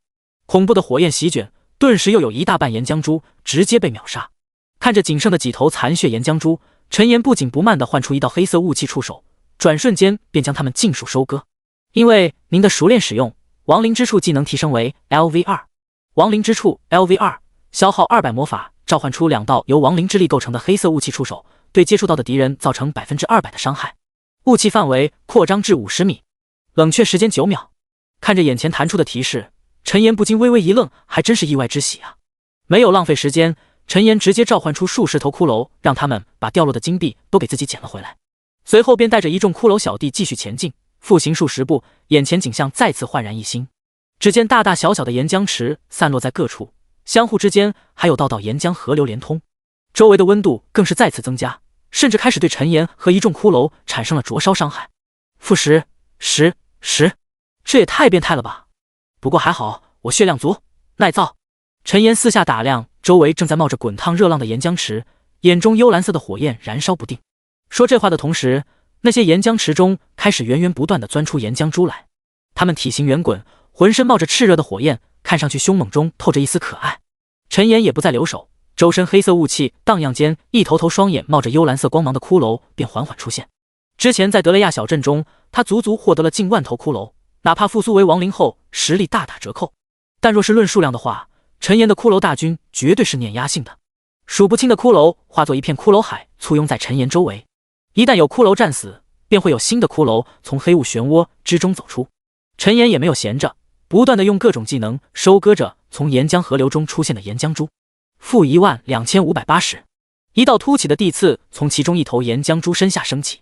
恐怖的火焰席卷，顿时又有一大半岩浆猪直接被秒杀。看着仅剩的几头残血岩浆猪，陈岩不紧不慢地唤出一道黑色雾气触手，转瞬间便将它们尽数收割。因为您的熟练使用，亡灵之触技能提升为 LV2。亡灵之触 LV2，消耗200魔法，召唤出2道由亡灵之力构成的黑色雾气触手，对接触到的敌人造成200%的伤害。雾气范围扩张至50米，冷却时间9秒。看着眼前弹出的提示，陈岩不禁微微一愣，还真是意外之喜啊！没有浪费时间，陈岩直接召唤出数十头骷髅，让他们把掉落的金币都给自己捡了回来。随后便带着一众骷髅小弟继续前进，复行数十步，眼前景象再次焕然一新。只见大大小小的岩浆池散落在各处，相互之间还有道道岩浆河流连通，周围的温度更是再次增加，甚至开始对陈岩和一众骷髅产生了灼烧伤害。负10，这也太变态了吧！不过还好我血量足，耐造。陈岩四下打量周围正在冒着滚烫热浪的岩浆池，眼中幽蓝色的火焰燃烧不定。说这话的同时，那些岩浆池中开始源源不断地钻出岩浆猪来，它们体型圆滚，浑身冒着炽热的火焰，看上去凶猛中透着一丝可爱。陈岩也不再留手，周身黑色雾气荡漾间，一头头双眼冒着幽蓝色光芒的骷髅便缓缓出现。之前在德雷亚小镇中，他足足获得了近万头骷髅，哪怕复苏为亡灵后实力大打折扣，但若是论数量的话，陈岩的骷髅大军绝对是碾压性的。数不清的骷髅化作一片骷髅海，簇拥在陈岩周围。一旦有骷髅战死，便会有新的骷髅从黑雾漩涡之中走出。陈岩也没有闲着，不断的用各种技能收割着从岩浆河流中出现的岩浆珠。-12580，一道凸起的地刺从其中一头岩浆珠身下升起，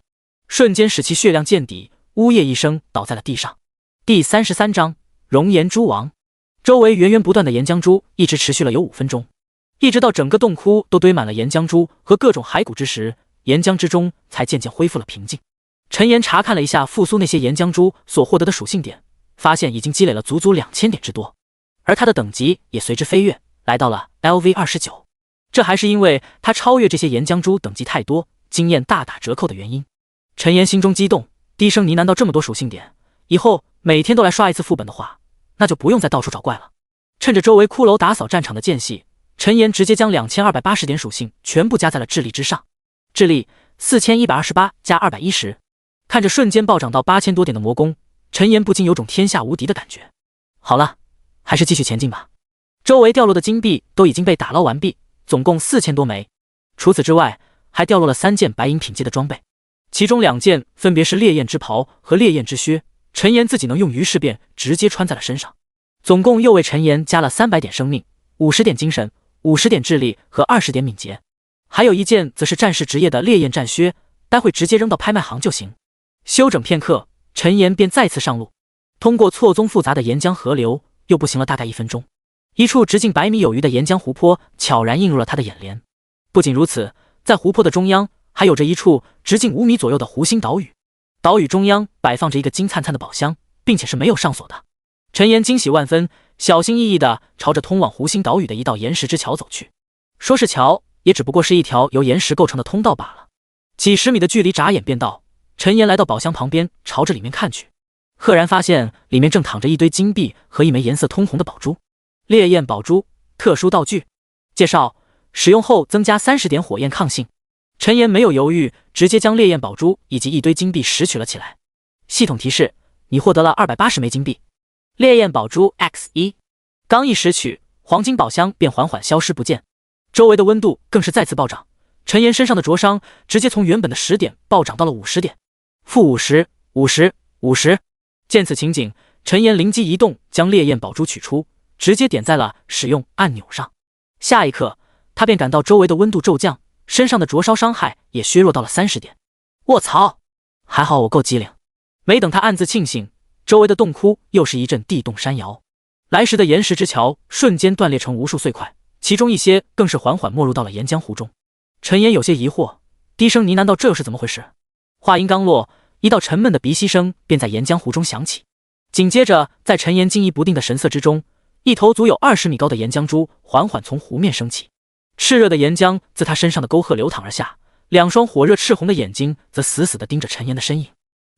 瞬间使其血量见底，呜咽一声倒在了地上。第33章熔岩蛛王。周围源源不断的岩浆珠一直持续了有5分钟，一直到整个洞窟都堆满了岩浆珠和各种骸骨之时，岩浆之中才渐渐恢复了平静。陈岩查看了一下复苏那些岩浆珠所获得的属性点，发现已经积累了足足2000点之多，而他的等级也随之飞跃，来到了 LV29。这还是因为他超越这些岩浆珠等级太多，经验大打折扣的原因。陈岩心中激动，低声呢喃到：这么多属性点，以后每天都来刷一次副本的话，那就不用再到处找怪了。趁着周围骷髅打扫战场的间隙，陈岩直接将2280点属性全部加在了智力之上。智力4128加210，看着瞬间暴涨到8000多点的魔宫，陈岩不禁有种天下无敌的感觉。好了，还是继续前进吧。周围掉落的金币都已经被打捞完毕，总共4000多枚。除此之外，还掉落了3件白银品阶的装备，其中2件分别是烈焰之袍和烈焰之靴，陈岩自己能用于是便直接穿在了身上。总共又为陈岩加了300点生命、50点精神、50点智力和20点敏捷。还有一件则是战士职业的烈焰战靴，待会直接扔到拍卖行就行。休整片刻，陈岩便再次上路。通过错综复杂的岩浆河流，又步行了大概1分钟，一处直径100米有余的岩浆湖泊悄然映入了他的眼帘。不仅如此，在湖泊的中央还有着一处直径5米左右的湖心岛屿，岛屿中央摆放着一个金灿灿的宝箱，并且是没有上锁的。陈岩惊喜万分，小心翼翼地朝着通往湖心岛屿的一道岩石之桥走去。说是桥，也只不过是一条由岩石构成的通道罢了。几十米的距离眨眼便到，陈岩来到宝箱旁边，朝着里面看去，赫然发现里面正躺着一堆金币和一枚颜色通红的宝珠。烈焰宝珠，特殊道具。介绍：使用后增加30点火焰抗性。陈岩没有犹豫，直接将烈焰宝珠以及一堆金币拾取了起来。系统提示：你获得了280枚金币。烈焰宝珠 X1， 刚一拾取，黄金宝箱便缓缓消失不见，周围的温度更是再次暴涨。陈岩身上的灼伤直接从原本的10点暴涨到了50点，-50、50、50。见此情景，陈岩灵机一动，将烈焰宝珠取出，直接点在了使用按钮上。下一刻，他便感到周围的温度骤降，身上的灼烧伤害也削弱到了30点。卧槽，还好我够机灵。没等他暗自庆幸，周围的洞窟又是一阵地动山摇，来时的岩石之桥瞬间断裂成无数碎块，其中一些更是缓缓没入到了岩浆湖中。陈岩有些疑惑，低声呢喃道：这又是怎么回事？话音刚落，一道沉闷的鼻息声便在岩浆湖中响起。紧接着，在陈岩惊疑不定的神色之中，一头足有20米高的岩浆珠缓缓从湖面升起，炽热的岩浆自他身上的沟壑流淌而下，2双火热赤红的眼睛则死死地盯着陈岩的身影。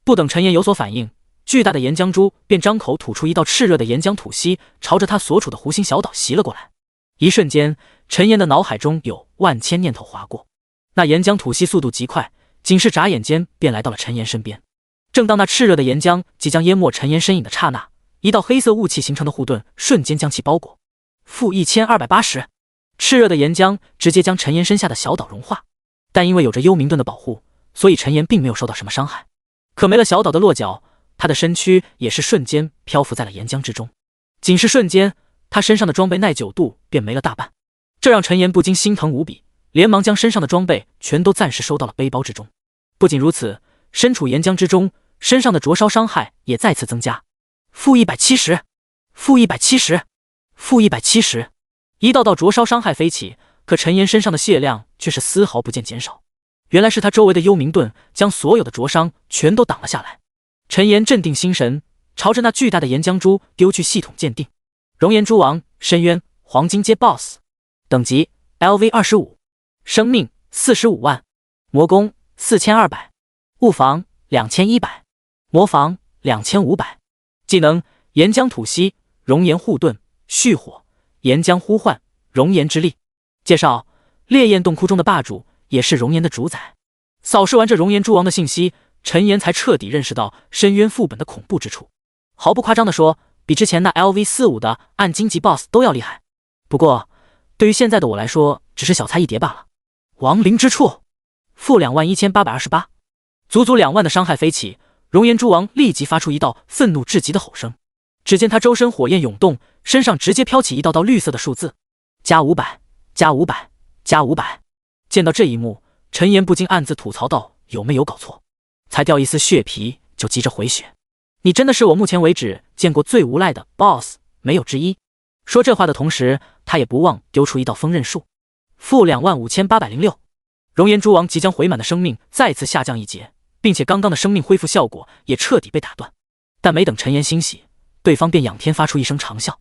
不等陈岩有所反应，巨大的岩浆珠便张口吐出一道炽热的岩浆吐息，朝着他所处的湖心小岛袭了过来。一瞬间，陈岩的脑海中有万千念头划过，那岩浆吐息速度极快，仅是眨眼间便来到了陈岩身边。正当那炽热的岩浆即将淹没陈岩身影的刹那，一道黑色雾气形成的护盾瞬间将其包裹。-1280，炽热的岩浆直接将陈岩身下的小岛融化，但因为有着幽冥盾的保护，所以陈岩并没有受到什么伤害。可没了小岛的落脚，他的身躯也是瞬间漂浮在了岩浆之中。仅是瞬间，他身上的装备耐久度便没了大半，这让陈岩不禁心疼无比，连忙将身上的装备全都暂时收到了背包之中。不仅如此，身处岩浆之中，身上的灼烧伤害也再次增加。-170、-170、-170，一道道灼烧伤害飞起，可陈岩身上的血量却是丝毫不见减少。原来是他周围的幽冥盾将所有的灼伤全都挡了下来。陈岩镇定心神，朝着那巨大的岩浆珠丢去系统鉴定。熔岩蛛王，深渊，黄金阶 BOSS， 等级 LV25， 生命45万，魔攻4200，物防2100，魔防2500，技能岩浆吐息，熔岩护盾，蓄火，岩浆呼唤，熔岩之力。介绍：烈焰洞窟中的霸主，也是熔岩的主宰。扫视完这熔岩蛛王的信息，陈岩才彻底认识到深渊副本的恐怖之处。毫不夸张地说，比之前那 LV45 的暗金级 BOSS 都要厉害。不过，对于现在的我来说，只是小菜一碟罢了。亡灵之处，负21828，足足2万的伤害飞起。熔岩蛛王立即发出一道愤怒至极的吼声，只见他周身火焰涌动，身上直接飘起一道道绿色的数字，加500，加500，加500。见到这一幕，陈岩不禁暗自吐槽道：有没有搞错？才掉一丝血皮就急着回血，你真的是我目前为止见过最无赖的 BOSS， 没有之一。说这话的同时，他也不忘丢出一道锋刃术，负25806。熔岩蛛王即将回满的生命再次下降一截，并且刚刚的生命恢复效果也彻底被打断。但没等陈岩欣喜，对方便仰天发出一声长啸，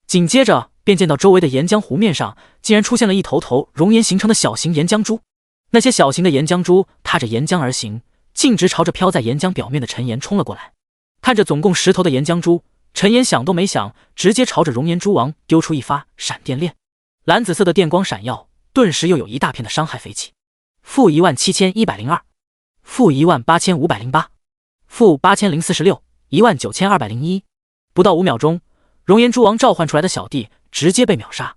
紧接着便见到周围的岩浆湖面上竟然出现了一头头熔岩形成的小型岩浆蛛。那些小型的岩浆蛛踏着岩浆而行，径直朝着飘在岩浆表面的陈岩冲了过来。看着总共10头的岩浆蛛，陈岩想都没想，直接朝着熔岩蛛王丢出一发闪电链，蓝紫色的电光闪耀，顿时又有一大片的伤害飞起。负17102，负18508，负8046，19201。不到5秒钟，熔岩蛛王召唤出来的小弟直接被秒杀，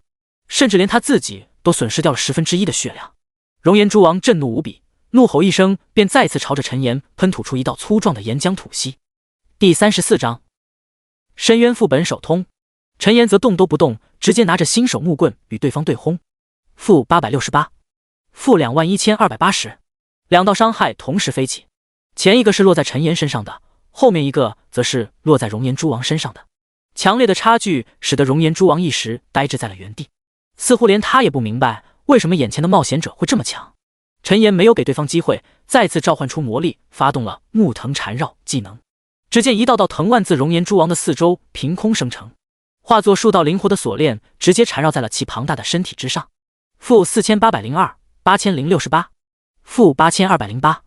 甚至连他自己都损失掉了1/10的血量。熔岩蛛王震怒无比，怒吼一声，便再次朝着陈岩喷吐出一道粗壮的岩浆吐息。第34章，深渊副本首通。陈岩则动都不动，直接拿着新手木棍与对方对轰，负868，负21280。2道伤害同时飞起，前一个是落在陈岩身上的，后面一个则是落在熔岩蛛王身上的。强烈的差距使得熔岩蛛王一时呆滞在了原地，似乎连他也不明白为什么眼前的冒险者会这么强。陈岩没有给对方机会，再次召唤出魔力，发动了木藤缠绕技能。只见一道道藤蔓自熔岩蛛王的四周凭空生成，化作数道灵活的锁链，直接缠绕在了其庞大的身体之上。负4802， 8068，负8208。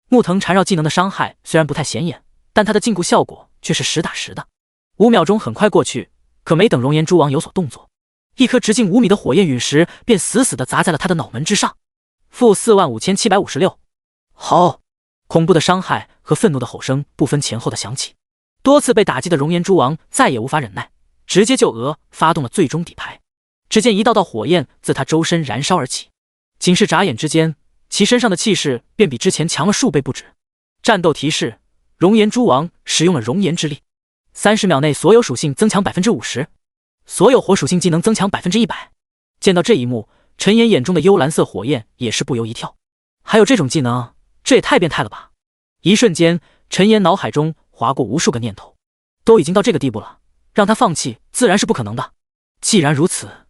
木藤缠绕技能的伤害虽然不太显眼，但它的禁锢效果却是实打实的。5秒钟很快过去，可没等熔岩蛛王有所动作，一颗直径5米的火焰陨石便死死地砸在了他的脑门之上。负45756。好！恐怖的伤害和愤怒的吼声不分前后的响起，多次被打击的熔岩蛛王再也无法忍耐，直接就额发动了最终底牌。只见一道道火焰自他周身燃烧而起，仅是眨眼之间，其身上的气势便比之前强了数倍不止。战斗提示：熔岩蛛王使用了熔岩之力，30秒内所有属性增强 50%， 所有火属性技能增强 100%。 见到这一幕，陈岩眼中的幽蓝色火焰也是不由一跳，还有这种技能，这也太变态了吧！一瞬间，陈岩脑海中划过无数个念头，都已经到这个地步了，让他放弃自然是不可能的。既然如此，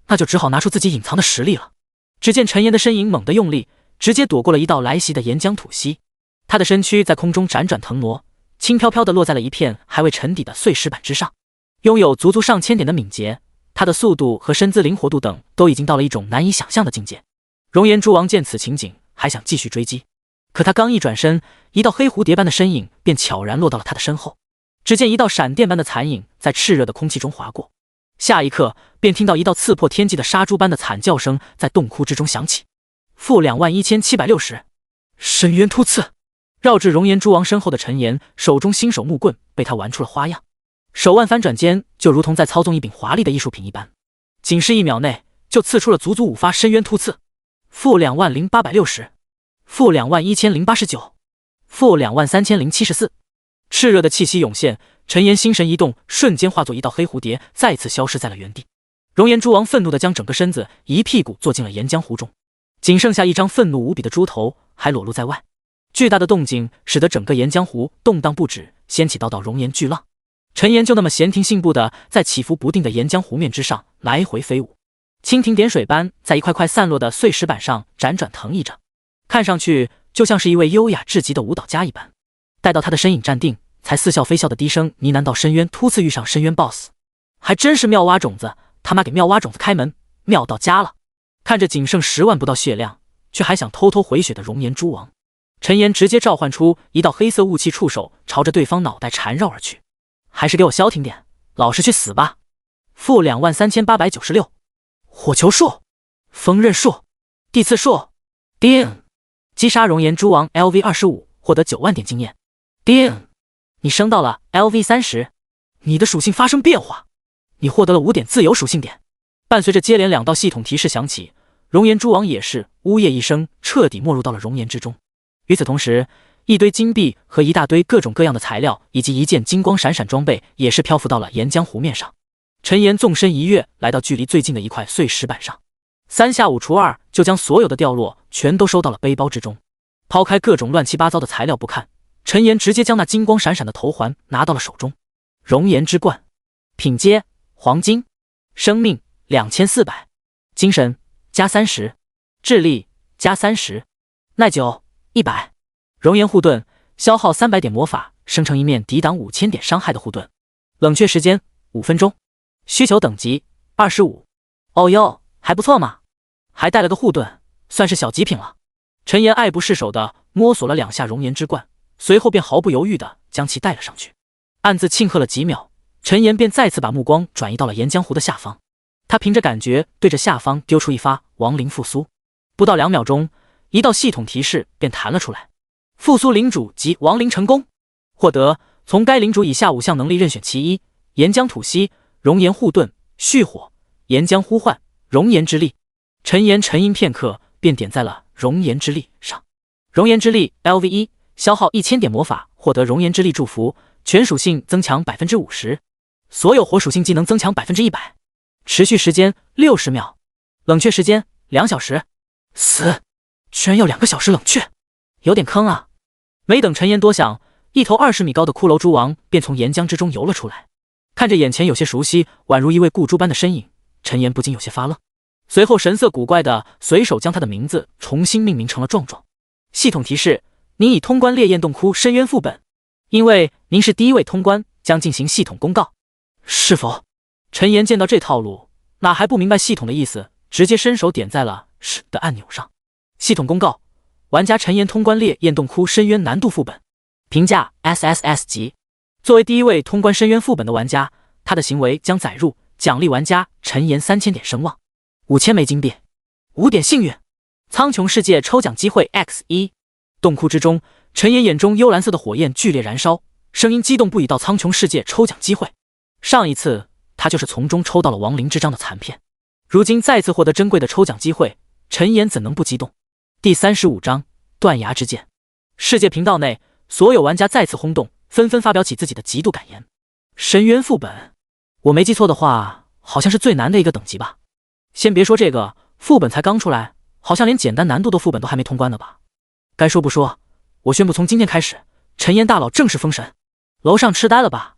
那就只好拿出自己隐藏的实力了。只见陈岩的身影猛地用力，直接躲过了一道来袭的岩浆吐息，他的身躯在空中辗转腾挪，轻飘飘地落在了一片还未沉底的碎石板之上。拥有足足上千点的敏捷，他的速度和身姿灵活度等都已经到了一种难以想象的境界。熔岩蛛王见此情景，还想继续追击，可他刚一转身，一道黑蝴蝶般的身影便悄然落到了他的身后。只见一道闪电般的残影在炽热的空气中划过，下一刻便听到一道刺破天际的杀猪般的惨叫声在洞窟之中响起。负21760。深渊突刺。绕至熔岩蛛王身后的陈岩手中新手木棍被他玩出了花样，手腕翻转间就如同在操纵一柄华丽的艺术品一般，仅是1秒内就刺出了足足5发深渊突刺。负20860，负21089，负23074。炽热的气息涌现，陈岩心神一动，瞬间化作一道黑蝴蝶，再次消失在了原地。熔岩蛛王愤怒地将整个身子一屁股坐进了岩浆湖中，仅剩下一张愤怒无比的猪头还裸露在外。巨大的动静使得整个岩浆湖动荡不止，掀起道道熔岩巨浪。陈岩就那么闲庭信步地在起伏不定的岩浆湖面之上来回飞舞，蜻蜓点水般在一块块散落的碎石板上辗转腾移着，看上去就像是一位优雅至极的舞蹈家一般。待到他的身影站定，才似笑非笑的低声呢喃道：深渊突刺遇上深渊 BOSS， 还真是妙蛙种子，他妈给妙蛙种子开门，妙到家了。看着仅剩10万不到血量，却还想偷偷回血的熔岩蛛王，陈岩直接召唤出一道黑色雾气触手，朝着对方脑袋缠绕而去。还是给我消停点，老实去死吧。负23896。火球术、锋刃术、地刺术，叮！击杀熔岩蛛王 LV25， 获得9万点经验。叮！你升到了 LV30， 你的属性发生变化，你获得了5点自由属性点。伴随着接连2道系统提示响起，熔岩蛛王也是呜咽一声，彻底没入到了熔岩之中。与此同时，一堆金币和一大堆各种各样的材料，以及一件金光闪闪装备，也是漂浮到了岩浆湖面上。陈岩纵身一跃，来到距离最近的一块碎石板上，3下5除2就将所有的掉落全都收到了背包之中。抛开各种乱七八糟的材料不看，陈岩直接将那金光闪闪的头环拿到了手中。熔岩之冠，品阶黄金，生命2400，精神加30，智力加30，耐久100。熔岩护盾，消耗300点魔法，生成一面抵挡5000点伤害的护盾。冷却时间5分钟。需求等级25。哦哟，还不错嘛，还带了个护盾，算是小极品了。陈岩爱不释手的摸索了2下熔岩之冠，随后便毫不犹豫的将其带了上去。暗自庆贺了几秒，陈岩便再次把目光转移到了岩浆湖的下方。他凭着感觉对着下方丢出一发亡灵复苏，不到2秒钟，一道系统提示便弹了出来。复苏领主及亡灵成功，获得从该领主以下5项能力任选其一：岩浆吐息、熔岩护盾、蓄火、岩浆呼唤、熔岩之力。陈岩沉吟片刻，便点在了熔岩之力上。熔岩之力 LV1， 消耗1000点魔法，获得熔岩之力祝福，全属性增强 50%， 所有火属性技能增强 100%， 持续时间60秒，冷却时间2小时。死，居然要2个小时冷却，有点坑啊！没等陈岩多想，一头20米高的骷髅蛛王便从岩浆之中游了出来。看着眼前有些熟悉，宛如一位雇猪般的身影，陈岩不禁有些发愣。随后神色古怪的随手将他的名字重新命名成了壮壮。系统提示：您已通关烈焰洞窟深渊副本，因为您是第1位通关，将进行系统公告。是否？陈岩见到这套路，哪还不明白系统的意思，直接伸手点在了是的按钮上。系统公告：玩家陈岩通关烈焰洞窟深渊难度副本，评价 SSS 级。作为第1位通关深渊副本的玩家，他的行为将载入，奖励玩家陈岩3000点声望，5000枚金币，5点幸运。苍穹世界抽奖机会 X1。洞窟之中，陈岩眼中幽蓝色的火焰剧烈燃烧，声音激动不已道苍穹世界抽奖机会。上一次他就是从中抽到了亡灵之章的残片，如今再次获得珍贵的抽奖机会，陈岩怎能不激动？第35章断崖之剑。世界频道内，所有玩家再次轰动，纷纷发表起自己的极度感言。深渊副本，我没记错的话，好像是最难的一个等级吧？先别说这个，副本才刚出来，好像连简单难度的副本都还没通关呢吧？该说不说，我宣布从今天开始，陈岩大佬正式封神。楼上痴呆了吧？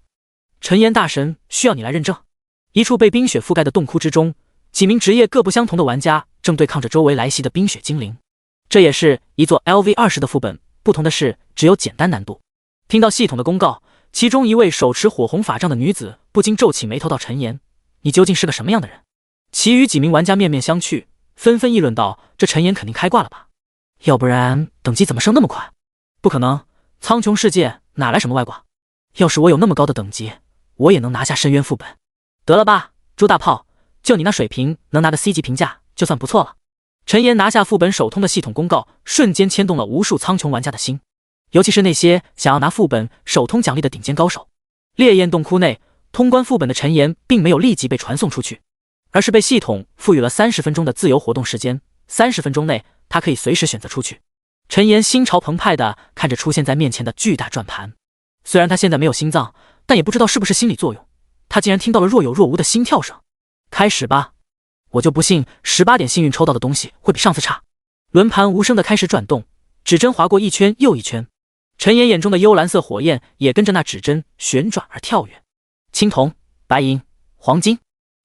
陈岩大神需要你来认证。一处被冰雪覆盖的洞窟之中，几名职业各不相同的玩家正对抗着周围来袭的冰雪精灵。这也是一座 LV20 的副本，不同的是只有简单难度。听到系统的公告，其中一位手持火红法杖的女子不禁皱起眉头道：“陈岩，你究竟是个什么样的人？”其余几名玩家面面相觑，纷纷议论道：“这陈岩肯定开挂了吧？要不然等级怎么升那么快？不可能，苍穹世界哪来什么外挂？要是我有那么高的等级，我也能拿下深渊副本。得了吧，朱大炮，就你那水平，能拿个 C 级评价就算不错了。”陈岩拿下副本首通的系统公告，瞬间牵动了无数苍穹玩家的心，尤其是那些想要拿副本首通奖励的顶尖高手。烈焰洞窟内，通关副本的陈岩并没有立即被传送出去，而是被系统赋予了30分钟的自由活动时间，30分钟内他可以随时选择出去。陈岩心潮澎湃地看着出现在面前的巨大转盘，虽然他现在没有心脏，但也不知道是不是心理作用，他竟然听到了若有若无的心跳声。开始吧，我就不信18点幸运抽到的东西会比上次差。轮盘无声地开始转动，指针划过一圈又一圈，陈岩眼中的幽蓝色火焰也跟着那指针旋转而跳跃。青铜、白银、黄金。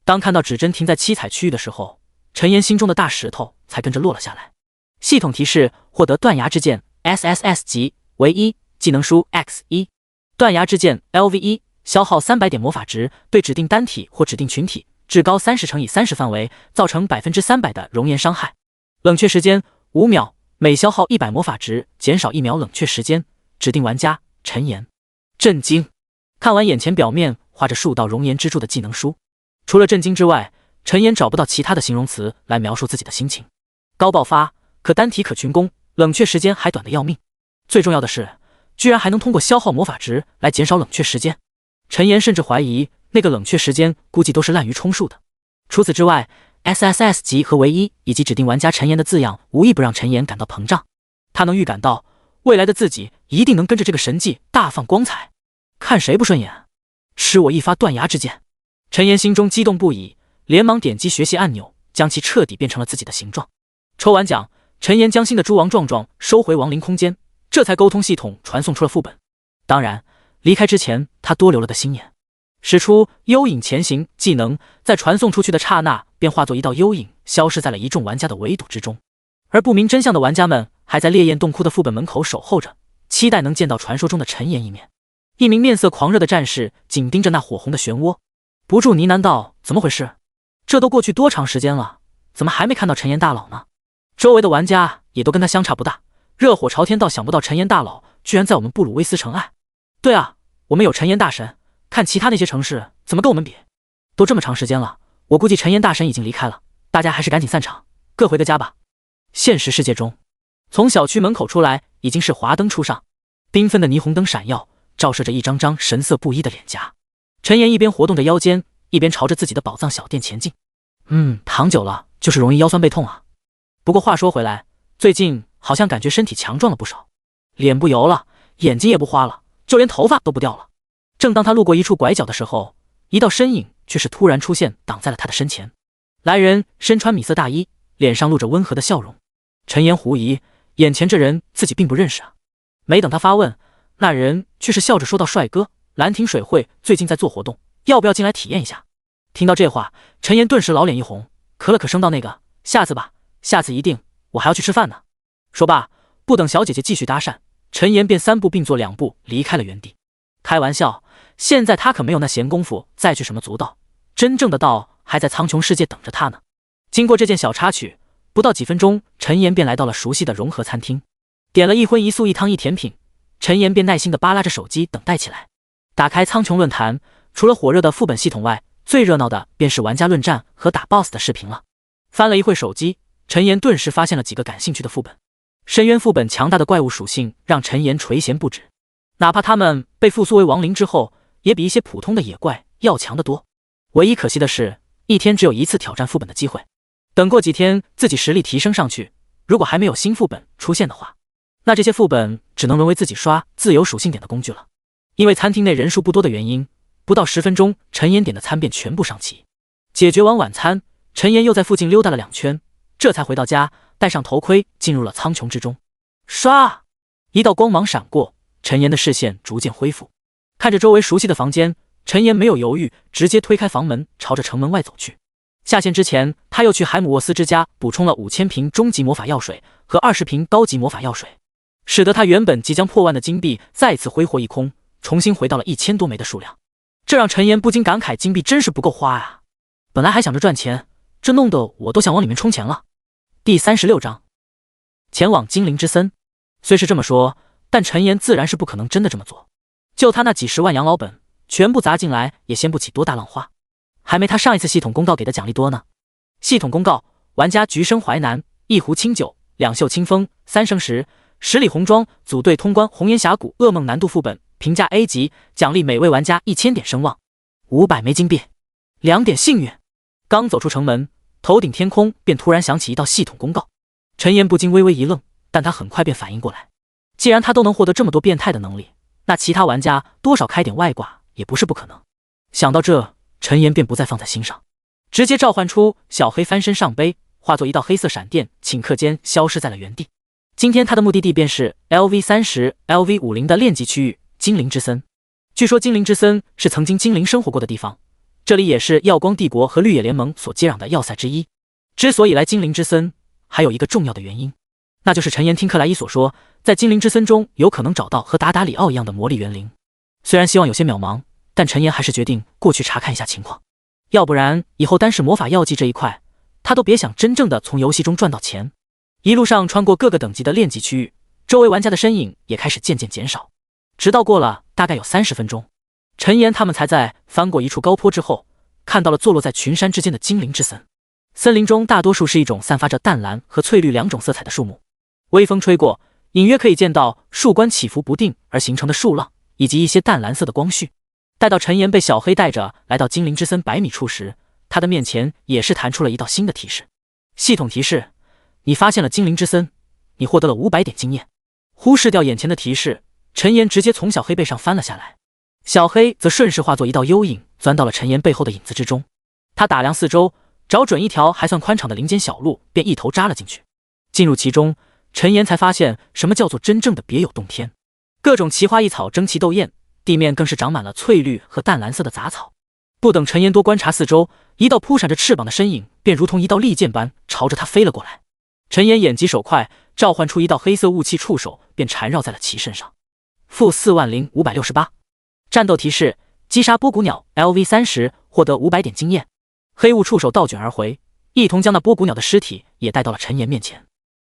当看到指针停在7彩区域的时候，陈岩心中的大石头才跟着落了下来。系统提示：获得断崖之剑 SSS 级为1，技能书 X1。断崖之剑 LV1，消耗300点魔法值，对指定单体或指定群体至高30×30范围造成 300% 的熔岩伤害。冷却时间5秒，每消耗100魔法值减少1秒冷却时间。指定玩家陈岩。震惊！看完眼前表面画着数道熔岩支柱的技能书，除了震惊之外，陈岩找不到其他的形容词来描述自己的心情。高爆发，可单体可群攻，冷却时间还短得要命。最重要的是，居然还能通过消耗魔法值来减少冷却时间。陈岩甚至怀疑那个冷却时间估计都是滥竽充数的。除此之外 SSS 级和唯一以及指定玩家陈岩的字样，无一不让陈岩感到膨胀。他能预感到未来的自己一定能跟着这个神迹大放光彩，看谁不顺眼，吃我一发断崖之剑！陈岩心中激动不已，连忙点击学习按钮，将其彻底变成了自己的形状。抽完奖，陈岩将新的诸王壮壮收回亡灵空间，这才沟通系统传送出了副本。当然，离开之前他多留了个心眼，使出幽影前行技能，在传送出去的刹那便化作一道幽影，消失在了一众玩家的围堵之中。而不明真相的玩家们还在烈焰洞窟的副本门口守候着，期待能见到传说中的陈岩一面。一名面色狂热的战士紧盯着那火红的漩涡，不住呢喃道：怎么回事？这都过去多长时间了，怎么还没看到陈岩大佬呢？周围的玩家也都跟他相差不大，热火朝天到想不到陈岩大佬居然在我们布鲁威斯城外。对啊，我们有陈岩大神，看其他那些城市怎么跟我们比？都这么长时间了，我估计陈岩大神已经离开了，大家还是赶紧散场，各回个家吧。现实世界中，从小区门口出来已经是华灯初上，缤纷的霓虹灯闪耀，照射着一张张神色不一的脸颊。陈岩一边活动着腰间，一边朝着自己的宝藏小店前进。躺久了就是容易腰酸背痛啊。不过话说回来，最近好像感觉身体强壮了不少，脸不油了，眼睛也不花了，就连头发都不掉了。正当他路过一处拐角的时候，一道身影却是突然出现，挡在了他的身前。来人身穿米色大衣，脸上露着温和的笑容。陈岩狐疑，眼前这人自己并不认识啊。没等他发问，那人却是笑着说道：帅哥，兰亭水会最近在做活动，要不要进来体验一下？听到这话，陈岩顿时老脸一红，咳了咳声道：那个，下次吧，下次一定，我还要去吃饭呢。说罢，不等小姐姐继续搭讪，陈岩便三步并作两步离开了原地。开玩笑，现在他可没有那闲工夫再去什么族道，真正的道还在苍穹世界等着他呢。经过这件小插曲，不到几分钟，陈岩便来到了熟悉的融合餐厅，点了一荤一素一汤一甜品，陈岩便耐心地扒拉着手机等待起来。打开苍穹论坛，除了火热的副本系统外，最热闹的便是玩家论战和打 BOSS 的视频了。翻了一会手机，陈岩顿时发现了几个感兴趣的副本。深渊副本强大的怪物属性让陈岩垂涎不止，哪怕他们被复苏为亡灵之后，也比一些普通的野怪要强得多。唯一可惜的是，一天只有一次挑战副本的机会。等过几天自己实力提升上去，如果还没有新副本出现的话，那这些副本只能沦为自己刷自由属性点的工具了。因为餐厅内人数不多的原因，不到10分钟，陈岩点的餐便全部上齐。解决完晚餐，陈岩又在附近溜达了2圈，这才回到家，戴上头盔，进入了苍穹之中。唰，一道光芒闪过，陈岩的视线逐渐恢复。看着周围熟悉的房间，陈岩没有犹豫，直接推开房门，朝着城门外走去。下线之前，他又去海姆沃斯之家补充了5000瓶终极魔法药水和20瓶高级魔法药水，使得他原本即将破万的金币再次挥霍一空，重新回到了1000多枚的数量。这让陈岩不禁感慨，金币真是不够花啊！本来还想着赚钱，这弄得我都想往里面充钱了。第36章，前往精灵之森。虽是这么说，但陈岩自然是不可能真的这么做。就他那几十万养老本，全部砸进来也掀不起多大浪花，还没他上一次系统公告给的奖励多呢。系统公告：玩家橘生淮南1壶清酒2袖清风3生石10里红妆组队通关红岩峡谷噩梦难度副本，评价 A 级，奖励每位玩家1000点声望，500枚金币，2点幸运。刚走出城门，头顶天空便突然响起一道系统公告。陈岩不禁微微一愣，但他很快便反应过来，既然他都能获得这么多变态的能力，那其他玩家多少开点外挂也不是不可能。想到这，陈岩便不再放在心上，直接召唤出小黑翻身上杯，化作一道黑色闪电，顷刻间消失在了原地。今天他的目的地便是 LV30、LV50 的炼级区域精灵之森。据说精灵之森是曾经精灵生活过的地方，这里也是耀光帝国和绿野联盟所接壤的要塞之一。之所以来精灵之森，还有一个重要的原因，那就是陈岩听克莱伊所说，在精灵之森中有可能找到和达达里奥一样的魔力园灵。虽然希望有些渺茫，但陈岩还是决定过去查看一下情况，要不然以后单是魔法药剂这一块，他都别想真正的从游戏中赚到钱。一路上穿过各个等级的炼级区域，周围玩家的身影也开始渐渐减少，直到过了大概有30分钟，陈岩他们才在翻过一处高坡之后，看到了坐落在群山之间的精灵之森。森林中大多数是一种散发着淡蓝和翠绿2种色彩的树木，微风吹过，隐约可以见到树冠起伏不定而形成的树浪，以及一些淡蓝色的光绪。待到陈岩被小黑带着来到精灵之森100米处时，他的面前也是弹出了一道新的提示。系统提示：你发现了精灵之森，你获得了500点经验。忽视掉眼前的提示，陈岩直接从小黑背上翻了下来，小黑则顺势化作一道幽影，钻到了陈岩背后的影子之中。他打量四周，找准一条还算宽敞的林间小路，便一头扎了进去。进入其中，陈岩才发现什么叫做真正的别有洞天，各种奇花异草争奇斗艳，地面更是长满了翠绿和淡蓝色的杂草。不等陈岩多观察四周，一道扑闪着翅膀的身影便如同一道利箭般朝着他飞了过来。陈岩眼疾手快，召唤出一道黑色雾气触手，便缠绕在了其身上。-40568。战斗提示：击杀波谷鸟 LV30，获得500点经验。黑雾触手倒卷而回，一同将那波谷鸟的尸体也带到了陈岩面前。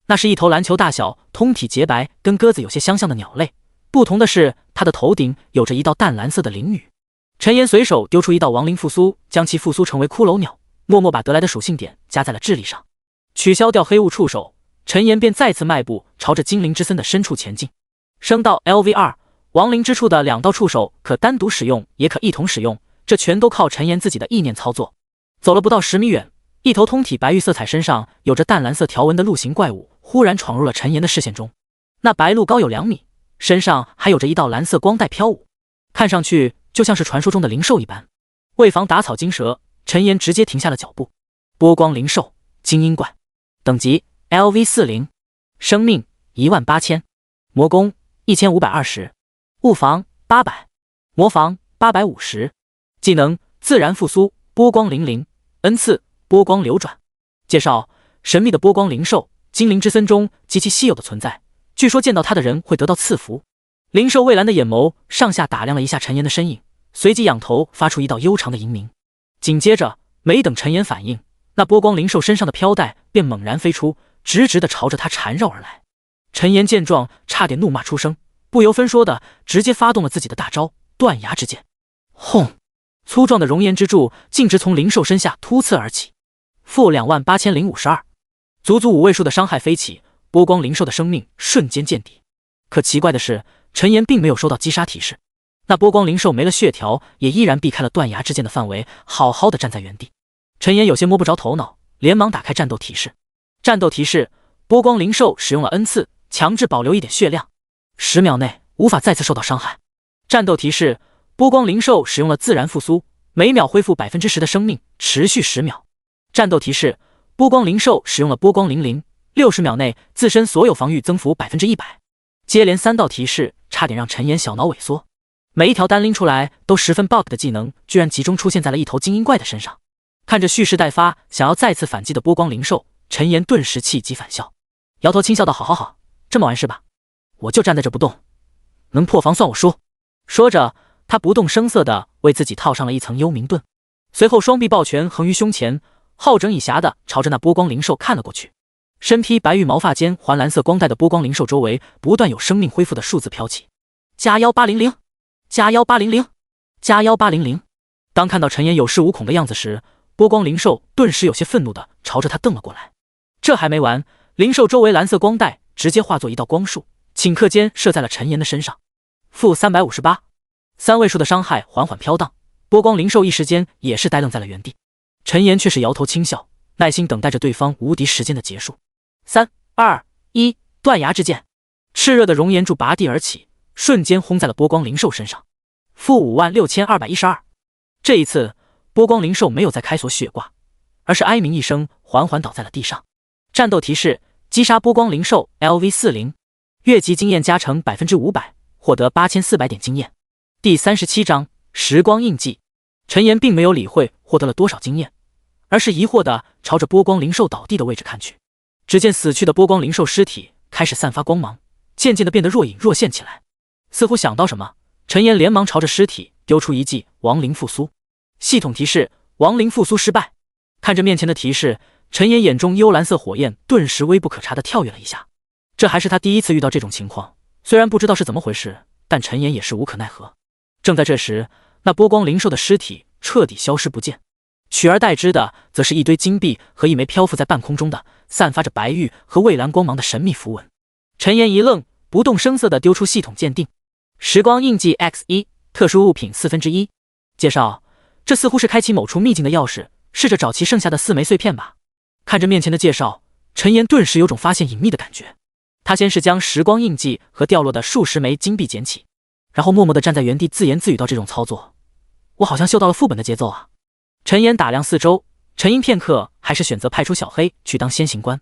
那是一头篮球大小、通体洁白、跟鸽子有些相像的鸟类，不同的是，它的头顶有着一道淡蓝色的鳞羽。陈岩随手丢出一道亡灵复苏，将其复苏成为骷髅鸟，默默把得来的属性点加在了智力上。取消掉黑雾触手，陈岩便再次迈步朝着精灵之森的深处前进。升到 LV2， 亡灵之处的2道触手可单独使用，也可一同使用，这全都靠陈岩自己的意念操作。走了不到10米远，一头通体白玉色彩、身上有着淡蓝色条纹的鹿形怪物忽然闯入了陈岩的视线中。那白鹿高有2米，身上还有着一道蓝色光带飘舞，看上去就像是传说中的灵兽一般。为防打草惊蛇，陈岩直接停下了脚步。波光灵兽，精英怪，等级 LV40， 生命18000，魔攻1520，物防800，魔防850，技能自然复苏，波光粼粼，恩赐波光流转。介绍：神秘的波光灵兽，精灵之森中极其稀有的存在，据说见到它的人会得到赐福。灵兽蔚蓝的眼眸上下打量了一下陈岩的身影，随即仰头发出一道悠长的吟鸣。紧接着，没等陈岩反应，那波光灵兽身上的飘带便猛然飞出，直直地朝着他缠绕而来。陈岩见状，差点怒骂出声，不由分说的直接发动了自己的大招断崖之剑。轰！粗壮的熔岩之柱径直从灵兽身下突刺而起。-28052，足足5位数的伤害飞起，波光灵兽的生命瞬间见底。可奇怪的是，陈岩并没有收到击杀提示，那波光灵兽没了血条，也依然避开了断崖之剑的范围，好好的站在原地。陈岩有些摸不着头脑，连忙打开战斗提示。战斗提示：波光灵兽使用了恩赐，强制保留1点血量，10秒内无法再次受到伤害。战斗提示：波光灵兽使用了自然复苏，每秒恢复10%的生命，持续10秒。战斗提示：波光灵兽使用了波光粼粼，60秒内自身所有防御增幅100%。接连3道提示，差点让陈岩小脑萎缩。每一条单拎出来都十分 bug 的技能，居然集中出现在了一头精英怪的身上。看着蓄势待发，想要再次反击的波光灵兽，陈岩顿时气急反笑，摇头轻笑道：“好，这么玩是吧？我就站在这不动，能破防算我输。”说着，他不动声色地为自己套上了一层幽冥盾，随后双臂抱拳横于胸前，好整以暇地朝着那波光灵兽看了过去。身披白玉毛发间环蓝色光带的波光灵兽周围不断有生命恢复的数字飘起，加1800，加1800，加1800。当看到陈岩有恃无恐的样子时，波光灵兽顿时有些愤怒地朝着他瞪了过来。这还没完，灵兽周围蓝色光带直接化作一道光束，顷刻间射在了陈岩的身上。-358， 3位数的伤害缓缓飘荡，波光灵兽一时间也是呆愣在了原地。陈岩却是摇头轻笑，耐心等待着对方无敌时间的结束。3、2、1，断崖之剑，炽热的熔岩柱拔地而起，瞬间轰在了波光灵兽身上。-56212。这一次，波光灵兽没有再开锁血挂，而是哀鸣一声，缓缓倒在了地上。战斗提示：击杀波光灵兽 LV40， 越级经验加成500%，获得8400点经验。第37章时光印记。陈岩并没有理会获得了多少经验，而是疑惑地朝着波光灵兽倒地的位置看去。只见死去的波光灵兽尸体开始散发光芒，渐渐地变得若隐若现起来。似乎想到什么，陈岩连忙朝着尸体丢出一记亡灵复苏。系统提示：亡灵复苏失败。看着面前的提示，陈岩眼中幽蓝色火焰顿时微不可察地跳跃了一下。这还是他第一次遇到这种情况，虽然不知道是怎么回事，但陈岩也是无可奈何。正在这时，那波光灵兽的尸体彻底消失不见，取而代之的则是一堆金币和一枚漂浮在半空中的散发着白玉和蔚蓝光芒的神秘符文。陈岩一愣，不动声色地丢出系统鉴定：时光印记 X1， 特殊物品1/4。介绍：这似乎是开启某处秘境的钥匙，试着找齐剩下的4枚碎片吧。看着面前的介绍，陈岩顿时有种发现隐秘的感觉。他先是将时光印记和掉落的数十枚金币捡起，然后默默地站在原地自言自语道：“这种操作，我好像嗅到了副本的节奏啊。”陈岩打量四周，沉吟片刻，还是选择派出小黑去当先行官。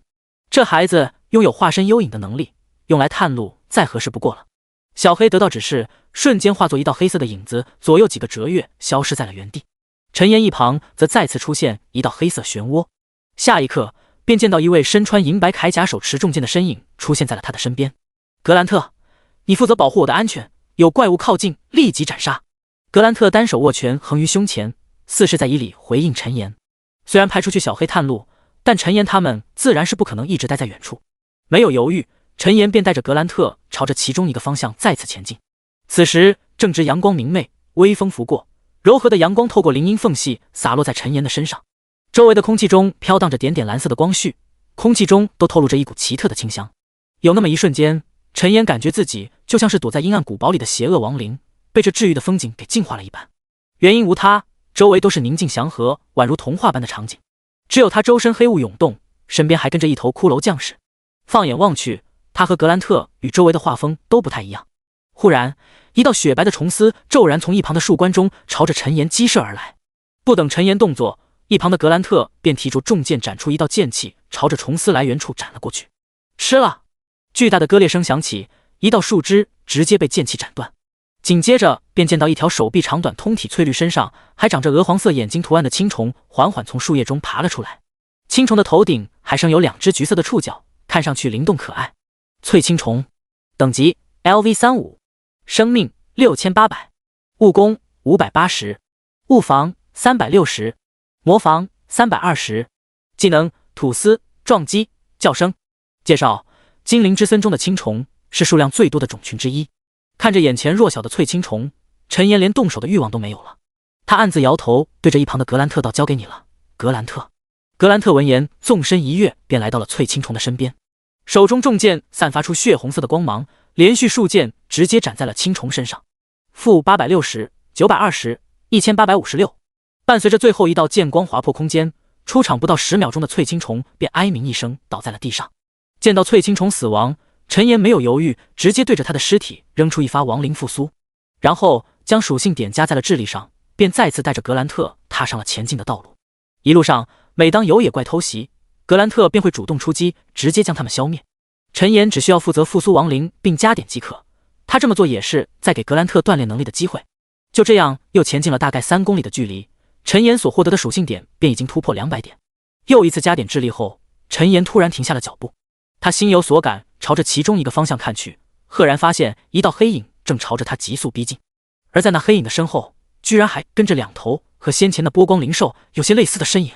这孩子拥有化身幽影的能力，用来探路再合适不过了。小黑得到指示，瞬间化作一道黑色的影子，左右几个折跃，消失在了原地。陈岩一旁则再次出现一道黑色漩涡，下一刻便见到一位身穿银白铠甲、手持重剑的身影出现在了他的身边。格兰特，你负责保护我的安全，有怪物靠近立即斩杀。格兰特单手握拳横于胸前，似是在以礼回应陈岩。虽然派出去小黑探路，但陈岩他们自然是不可能一直待在远处。没有犹豫，陈岩便带着格兰特朝着其中一个方向再次前进。此时正值阳光明媚，微风拂过，柔和的阳光透过林荫缝隙洒落在陈岩的身上，周围的空气中飘荡着点点蓝色的光絮，空气中都透露着一股奇特的清香。有那么一瞬间，陈岩感觉自己就像是躲在阴暗古堡里的邪恶亡灵，被这治愈的风景给净化了一般。原因无他，周围都是宁静祥和，宛如童话般的场景。只有他周身黑雾涌动，身边还跟着一头骷髅将士。放眼望去，他和格兰特与周围的画风都不太一样。忽然，一道雪白的虫丝骤然从一旁的树冠中朝着陈岩激射而来。不等陈岩动作，一旁的格兰特便提出重剑，斩出一道剑气，朝着虫丝来源处斩了过去。吃了！巨大的割裂声响起，一道树枝直接被剑气斩断。紧接着便见到一条手臂长短、通体翠绿、身上还长着鹅黄色眼睛图案的青虫缓缓从树叶中爬了出来。青虫的头顶还生有2只橘色的触角，看上去灵动可爱。翠青虫，等级 LV35， 生命6800，物攻580，物防360，魔防320，技能吐丝、撞击、叫声。介绍：精灵之森中的青虫是数量最多的种群之一。看着眼前弱小的翠青虫，陈岩连动手的欲望都没有了。他暗自摇头，对着一旁的格兰特道：“交给你了，格兰特。”格兰特闻言，纵身一跃，便来到了翠青虫的身边，手中重剑散发出血红色的光芒，连续数剑直接斩在了青虫身上。-860、920、1856。伴随着最后一道剑光划破空间，出场不到10秒钟的翠青虫便哀鸣一声倒在了地上。见到翠青虫死亡，陈岩没有犹豫，直接对着他的尸体扔出一发亡灵复苏，然后将属性点加在了智力上，便再次带着格兰特踏上了前进的道路。一路上，每当有野怪偷袭，格兰特便会主动出击，直接将他们消灭。陈岩只需要负责复苏亡灵并加点即可，他这么做也是在给格兰特锻炼能力的机会。就这样，又前进了大概3公里的距离，陈岩所获得的属性点便已经突破200点。又一次加点智力后，陈岩突然停下了脚步，他心有所感，朝着其中一个方向看去，赫然发现一道黑影正朝着他急速逼近，而在那黑影的身后，居然还跟着2头和先前的波光灵兽有些类似的身影。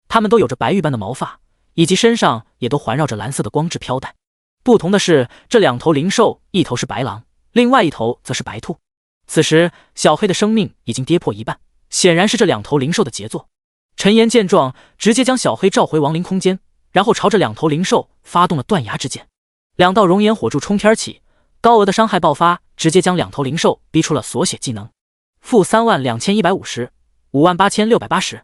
它们都有着白玉般的毛发，以及身上也都环绕着蓝色的光质飘带。不同的是，这2头灵兽，一头是白狼，另外一头则是白兔。此时，小黑的生命已经跌破一半，显然是这2头灵兽的杰作。陈岩见状，直接将小黑召回亡灵空间，然后朝着2头灵兽发动了断崖之剑。2道熔岩火柱冲天起，高额的伤害爆发，直接将2头灵兽逼出了锁血技能。-32150， 58680。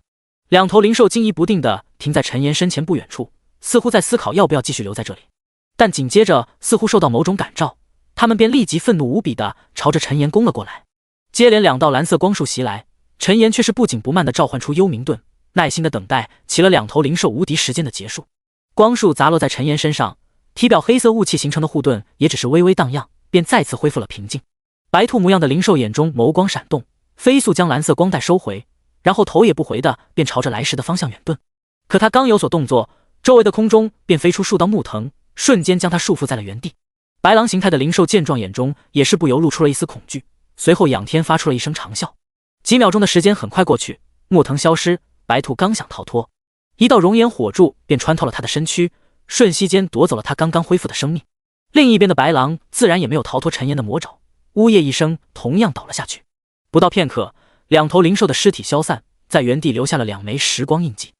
2头灵兽惊疑不定地停在陈岩身前不远处，似乎在思考要不要继续留在这里。但紧接着，似乎受到某种感召，他们便立即愤怒无比地朝着陈岩攻了过来。接连2道蓝色光束袭来，陈岩却是不紧不慢地召唤出幽冥盾，耐心地等待起了2头灵兽无敌时间的结束。光束砸落在陈岩身上，体表黑色雾气形成的护盾也只是微微荡漾，便再次恢复了平静。白兔模样的灵兽眼中眸光闪动，飞速将蓝色光带收回，然后头也不回的便朝着来时的方向远遁。可他刚有所动作，周围的空中便飞出数道木藤，瞬间将他束缚在了原地。白狼形态的灵兽见状，眼中也是不由露出了一丝恐惧，随后仰天发出了一声长啸。几秒钟的时间很快过去，木藤消失，白兔刚想逃脱，一道熔岩火柱便穿透了他的身躯，瞬息间夺走了他刚刚恢复的生命。另一边的白狼自然也没有逃脱陈岩的魔爪，呜咽一声，同样倒了下去。不到片刻，2头灵兽的尸体消散，在原地留下了2枚时光印记。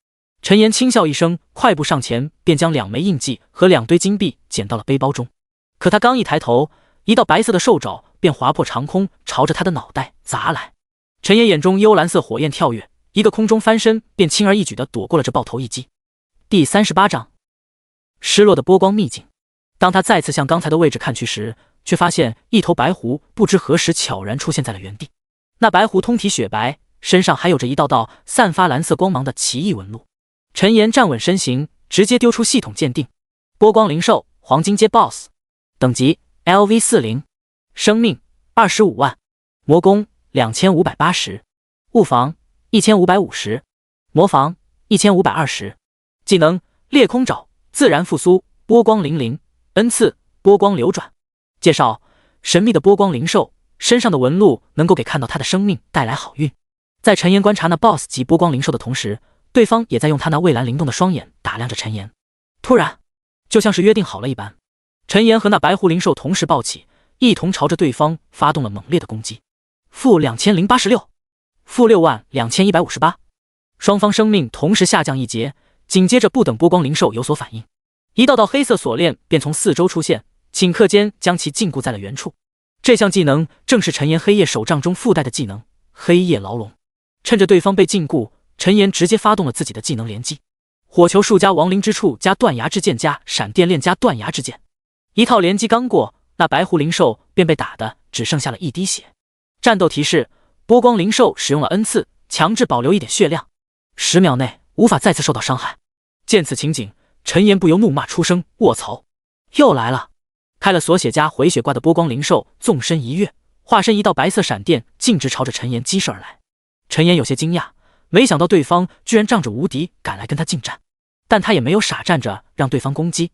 陈岩轻笑一声，快步上前，便将2枚印记和2堆金币捡到了背包中。可他刚一抬头，一道白色的兽爪便划破长空，朝着他的脑袋砸来。陈岩眼中幽蓝色火焰跳跃，一个空中翻身便轻而易举地躲过了这爆头一击。第38章，失落的波光秘境。当他再次向刚才的位置看去时，却发现一头白狐不知何时悄然出现在了原地。那白狐通体雪白，身上还有着一道道散发蓝色光芒的奇异纹路。陈岩站稳身形，直接丢出系统鉴定：波光灵兽，黄金阶 BOSS， 等级 LV40， 生命25万，魔攻2580，物防1550，魔防1520，技能裂空爪，自然复苏，波光粼粼，恩赐波光流转。介绍：神秘的波光灵兽，身上的纹路能够给看到他的生命带来好运。在陈岩观察那 BOSS 级波光灵兽的同时，对方也在用他那蔚蓝灵动的双眼打量着陈岩。突然，就像是约定好了一般，陈岩和那白狐灵兽同时抱起，一同朝着对方发动了猛烈的攻击。负2086，负62158，双方生命同时下降一截。紧接着，不等波光灵兽有所反应，一道道黑色锁链便从四周出现，顷刻间将其禁锢在了原处。这项技能正是陈岩黑夜手杖中附带的技能黑夜牢笼。趁着对方被禁锢，陈岩直接发动了自己的技能连击：火球术加亡灵之触加断崖之剑加闪电链加断崖之剑。一套连击刚过，那白狐灵兽便被打的只剩下了一滴血。战斗提示：波光灵兽使用了恩赐，强制保留一点血量，10秒内无法再次受到伤害。见此情景，陈岩不由怒骂出声：卧槽，又来了！开了锁血加回血挂的波光灵兽纵身一跃，化身一道白色闪电，径直朝着陈岩击射而来。陈岩有些惊讶，没想到对方居然仗着无敌赶来跟他近战，但他也没有傻站着让对方攻击，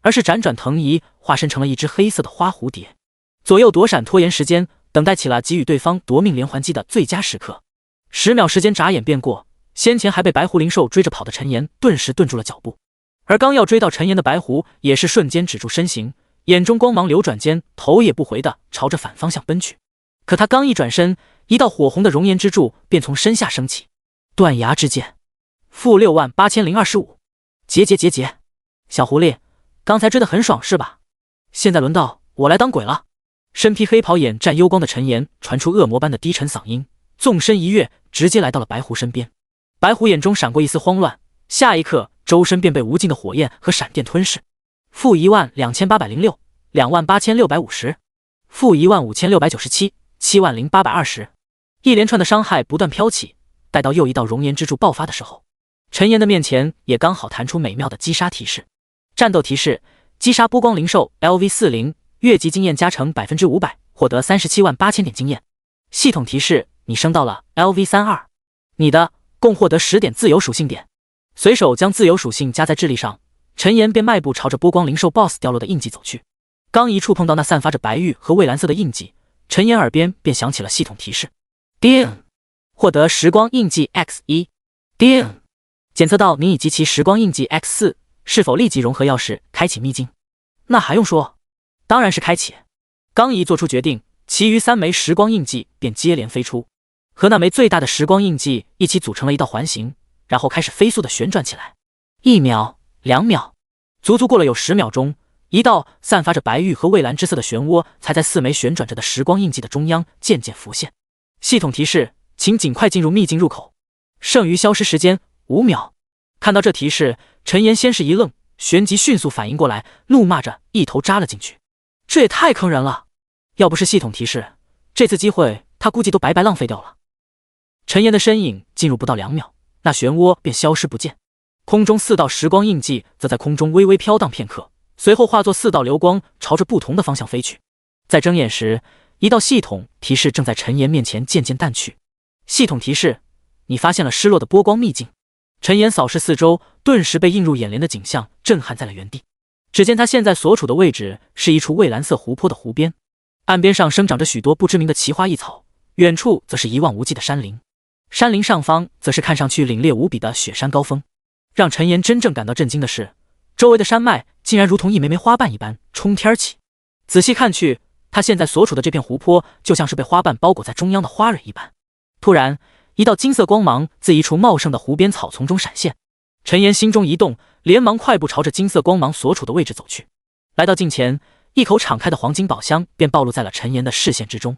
而是辗转腾移，化身成了一只黑色的花蝴蝶，左右躲闪拖延时间，等待起了给予对方夺命连环击的最佳时刻。10秒时间眨眼便过，先前还被白狐灵兽追着跑的陈岩顿时顿住了脚步，而刚要追到陈岩的白狐也是瞬间止住身形，眼中光芒流转间，头也不回地朝着反方向奔去。可他刚一转身，一道火红的熔岩之柱便从身下升起。断崖之剑，负68025。结，小狐狸，刚才追得很爽是吧？现在轮到我来当鬼了。身披黑袍眼战幽光的陈岩传出恶魔般的低沉嗓音，纵身一跃，直接来到了白狐身边。白狐眼中闪过一丝慌乱，下一刻周身便被无尽的火焰和闪电吞噬。负12806， 28650，负15697， 70820。一连串的伤害不断飘起，待到又一道熔岩之柱爆发的时候，陈岩的面前也刚好弹出美妙的击杀提示。战斗提示：击杀波光灵兽 LV40， 越级经验加成 500%， 获得378000点经验。系统提示：你升到了 LV32， 你的共获得10点自由属性点。随手将自由属性加在智力上，陈岩便迈步朝着波光灵兽 BOSS 掉落的印记走去。刚一触碰到那散发着白玉和蔚蓝色的印记，陈岩耳边便响起了系统提示：叮，获得时光印记 X1， 叮，检测到您已集齐时光印记 X4， 是否立即融合钥匙开启秘境？那还用说，当然是开启。刚一做出决定，其余3枚时光印记便接连飞出，和那枚最大的时光印记一起组成了一道环形，然后开始飞速的旋转起来。1秒2秒，足足过了有10秒钟，一道散发着白玉和蔚蓝之色的漩涡才在4枚旋转着的时光印记的中央渐渐浮现。系统提示：请尽快进入秘境入口，剩余消失时间5秒。看到这提示，陈岩先是一愣，旋即迅速反应过来，怒骂着一头扎了进去。这也太坑人了，要不是系统提示，这次机会他估计都白白浪费掉了。陈岩的身影进入不到2秒，那漩涡便消失不见，空中4道时光印记则在空中微微飘荡片刻，随后化作4道流光朝着不同的方向飞去。在睁眼时，一道系统提示正在陈岩面前渐渐淡去。系统提示：你发现了失落的波光秘境。陈岩扫视四周，顿时被映入眼帘的景象震撼在了原地。只见他现在所处的位置是一处蔚蓝色湖泊的湖边，岸边上生长着许多不知名的奇花异草，远处则是一望无际的山林，山林上方则是看上去凛冽无比的雪山高峰。让陈岩真正感到震惊的是，周围的山脉竟然如同一枚枚花瓣一般冲天起。仔细看去，他现在所处的这片湖泊就像是被花瓣包裹在中央的花蕊一般。突然，一道金色光芒自一处茂盛的湖边草丛中闪现，陈岩心中一动，连忙快步朝着金色光芒所处的位置走去。来到近前，一口敞开的黄金宝箱便暴露在了陈岩的视线之中。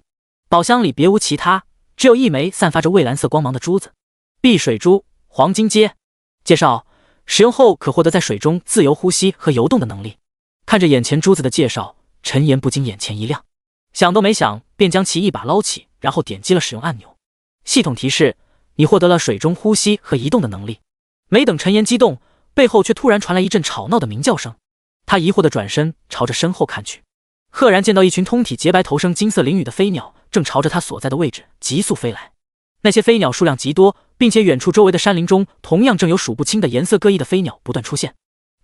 宝箱里别无其他，只有一枚散发着蔚蓝色光芒的珠子。碧水珠，黄金阶。介绍：使用后可获得在水中自由呼吸和游动的能力。看着眼前珠子的介绍，陈岩不禁眼前一亮，想都没想便将其一把捞起，然后点击了使用按钮。系统提示：你获得了水中呼吸和移动的能力。没等陈岩激动，背后却突然传来一阵吵闹的鸣叫声。他疑惑地转身朝着身后看去，赫然见到一群通体洁白、头生金色翎羽的飞鸟正朝着他所在的位置急速飞来。那些飞鸟数量极多，并且远处周围的山林中同样正有数不清的颜色各异的飞鸟不断出现。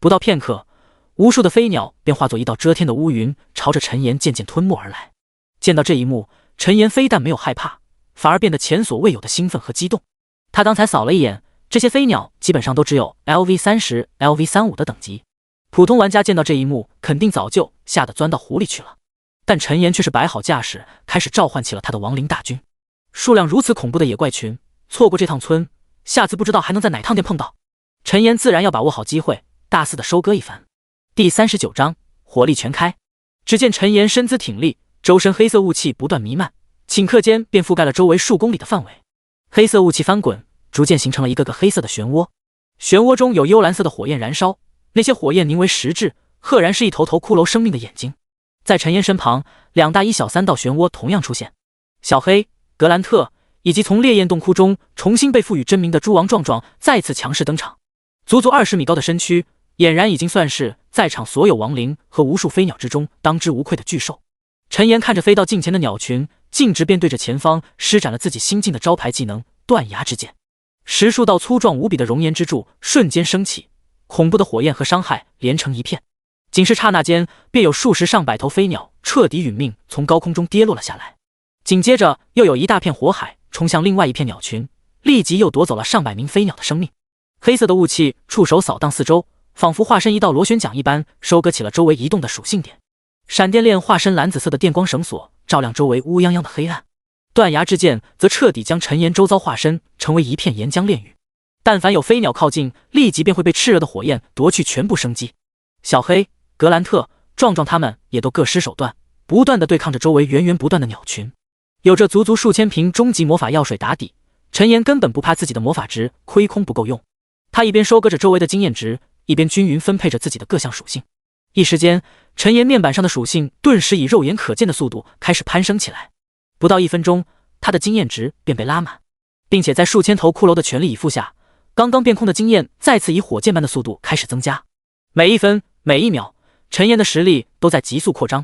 不到片刻，无数的飞鸟便化作一道遮天的乌云，朝着陈岩渐渐吞没而来。见到这一幕，陈岩非但没有害怕，反而变得前所未有的兴奋和激动。他刚才扫了一眼，这些飞鸟基本上都只有 LV30、LV35 的等级。普通玩家见到这一幕，肯定早就吓得钻到湖里去了。但陈岩却是摆好架势，开始召唤起了他的亡灵大军。数量如此恐怖的野怪群，错过这趟村，下次不知道还能在哪趟店碰到。陈岩自然要把握好机会，大肆的收割一番。第39章火力全开。只见陈岩身姿挺立，周身黑色雾气不断弥漫，顷刻间便覆盖了周围数公里的范围。黑色雾气翻滚，逐渐形成了一个个黑色的漩涡，漩涡中有幽蓝色的火焰燃烧，那些火焰凝为实质，赫然是一头头骷髅生命的眼睛。在陈岩身旁，两大一小三道漩涡同样出现，小黑、格兰特以及从烈焰洞窟中重新被赋予真名的猪王壮壮再次强势登场。足足20米高的身躯，俨然已经算是在场所有亡灵和无数飞鸟之中当之无愧的巨兽。陈岩看着飞到近前的鸟群，径直便对着前方施展了自己新进的招牌技能断崖之剑。10数道粗壮无比的熔岩之柱瞬间升起，恐怖的火焰和伤害连成一片。仅是刹那间，便有数十上百头飞鸟彻底殒命，从高空中跌落了下来。紧接着，又有一大片火海冲向另外一片鸟群，立即又夺走了上百名飞鸟的生命。黑色的雾气触手扫荡四周，仿佛化身一道螺旋桨一般，收割起了周围移动的属性点。闪电链化身蓝紫色的电光绳索，照亮周围乌泱泱的黑暗。断崖之剑则彻底将陈岩周遭化身成为一片岩浆炼狱。但凡有飞鸟靠近，立即便会被炽热的火焰夺去全部生机。小黑、格兰特、壮壮他们也都各施手段，不断地对抗着周围源源不断的鸟群。有着足足数千瓶终极魔法药水打底，陈岩根本不怕自己的魔法值亏空不够用。他一边收割着周围的经验值，一边均匀分配着自己的各项属性。一时间，陈岩面板上的属性顿时以肉眼可见的速度开始攀升起来。不到1分钟，他的经验值便被拉满，并且在数千头骷髅的全力以赴下，刚刚变空的经验再次以火箭般的速度开始增加。每一分每一秒，陈岩的实力都在急速扩张，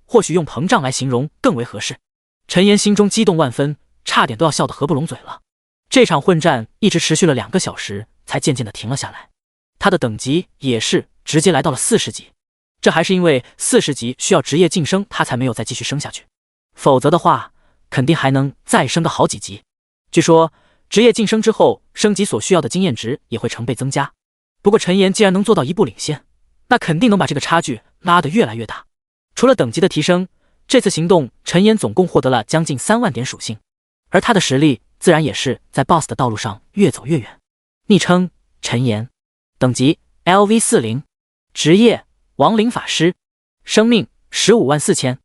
或许用膨胀来形容更为合适。陈岩心中激动万分，差点都要笑得合不拢嘴了。这场混战一直持续了2个小时，才渐渐的停了下来。他的等级也是直接来到了40级，这还是因为40级需要职业晋升，他才没有再继续升下去，否则的话肯定还能再升个好几级。据说职业晋升之后，升级所需要的经验值也会成倍增加。不过陈岩既然能做到一步领先，那肯定能把这个差距拉得越来越大。除了等级的提升，这次行动陈岩总共获得了将近3万点属性，而他的实力自然也是在 BOSS 的道路上越走越远。昵称陈岩，等级 LV40， 职业亡灵法师，生命154000，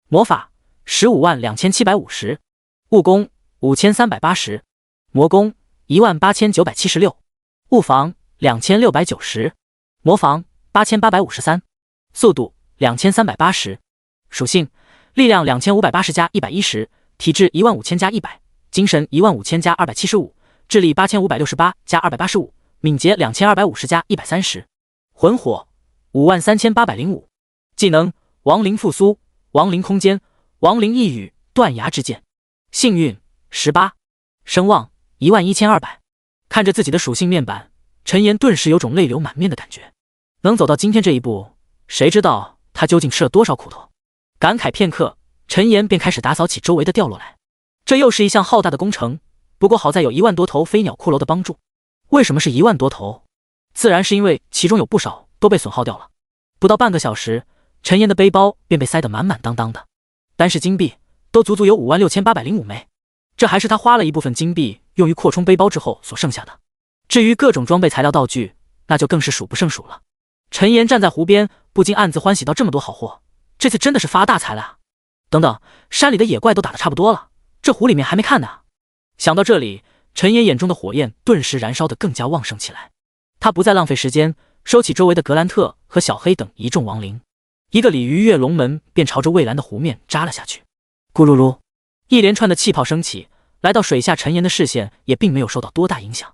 魔法152750，物攻5380，魔攻18976，物防2690，魔防8853，速度2380，属性力量2580加110，体质15000加100，精神15000加275，智力8568加285，敏捷2250加130，魂火53805。技能亡灵复苏，亡灵空间，亡灵一语，断崖之剑。幸运18，声望11200。看着自己的属性面板，陈岩顿时有种泪流满面的感觉。能走到今天这一步，谁知道他究竟吃了多少苦头。感慨片刻，陈岩便开始打扫起周围的掉落来。这又是一项浩大的工程，不过好在有1万多头飞鸟骷髅的帮助。为什么是1万多头？自然是因为其中有不少都被损耗掉了。不到半个小时，陈岩的背包便被塞得满满当当的，单是金币都足足有56805枚，这还是他花了一部分金币用于扩充背包之后所剩下的。至于各种装备材料道具，那就更是数不胜数了。陈岩站在湖边，不禁暗自欢喜到这么多好货，这次真的是发大财了啊！等等，山里的野怪都打得差不多了，这湖里面还没看呢。想到这里，陈岩眼中的火焰顿时燃烧得更加旺盛起来。他不再浪费时间，收起周围的格兰特和小黑等一众亡灵，一个鲤鱼跃龙门便朝着蔚蓝的湖面扎了下去。咕噜噜，一连串的气泡升起，来到水下陈岩的视线也并没有受到多大影响。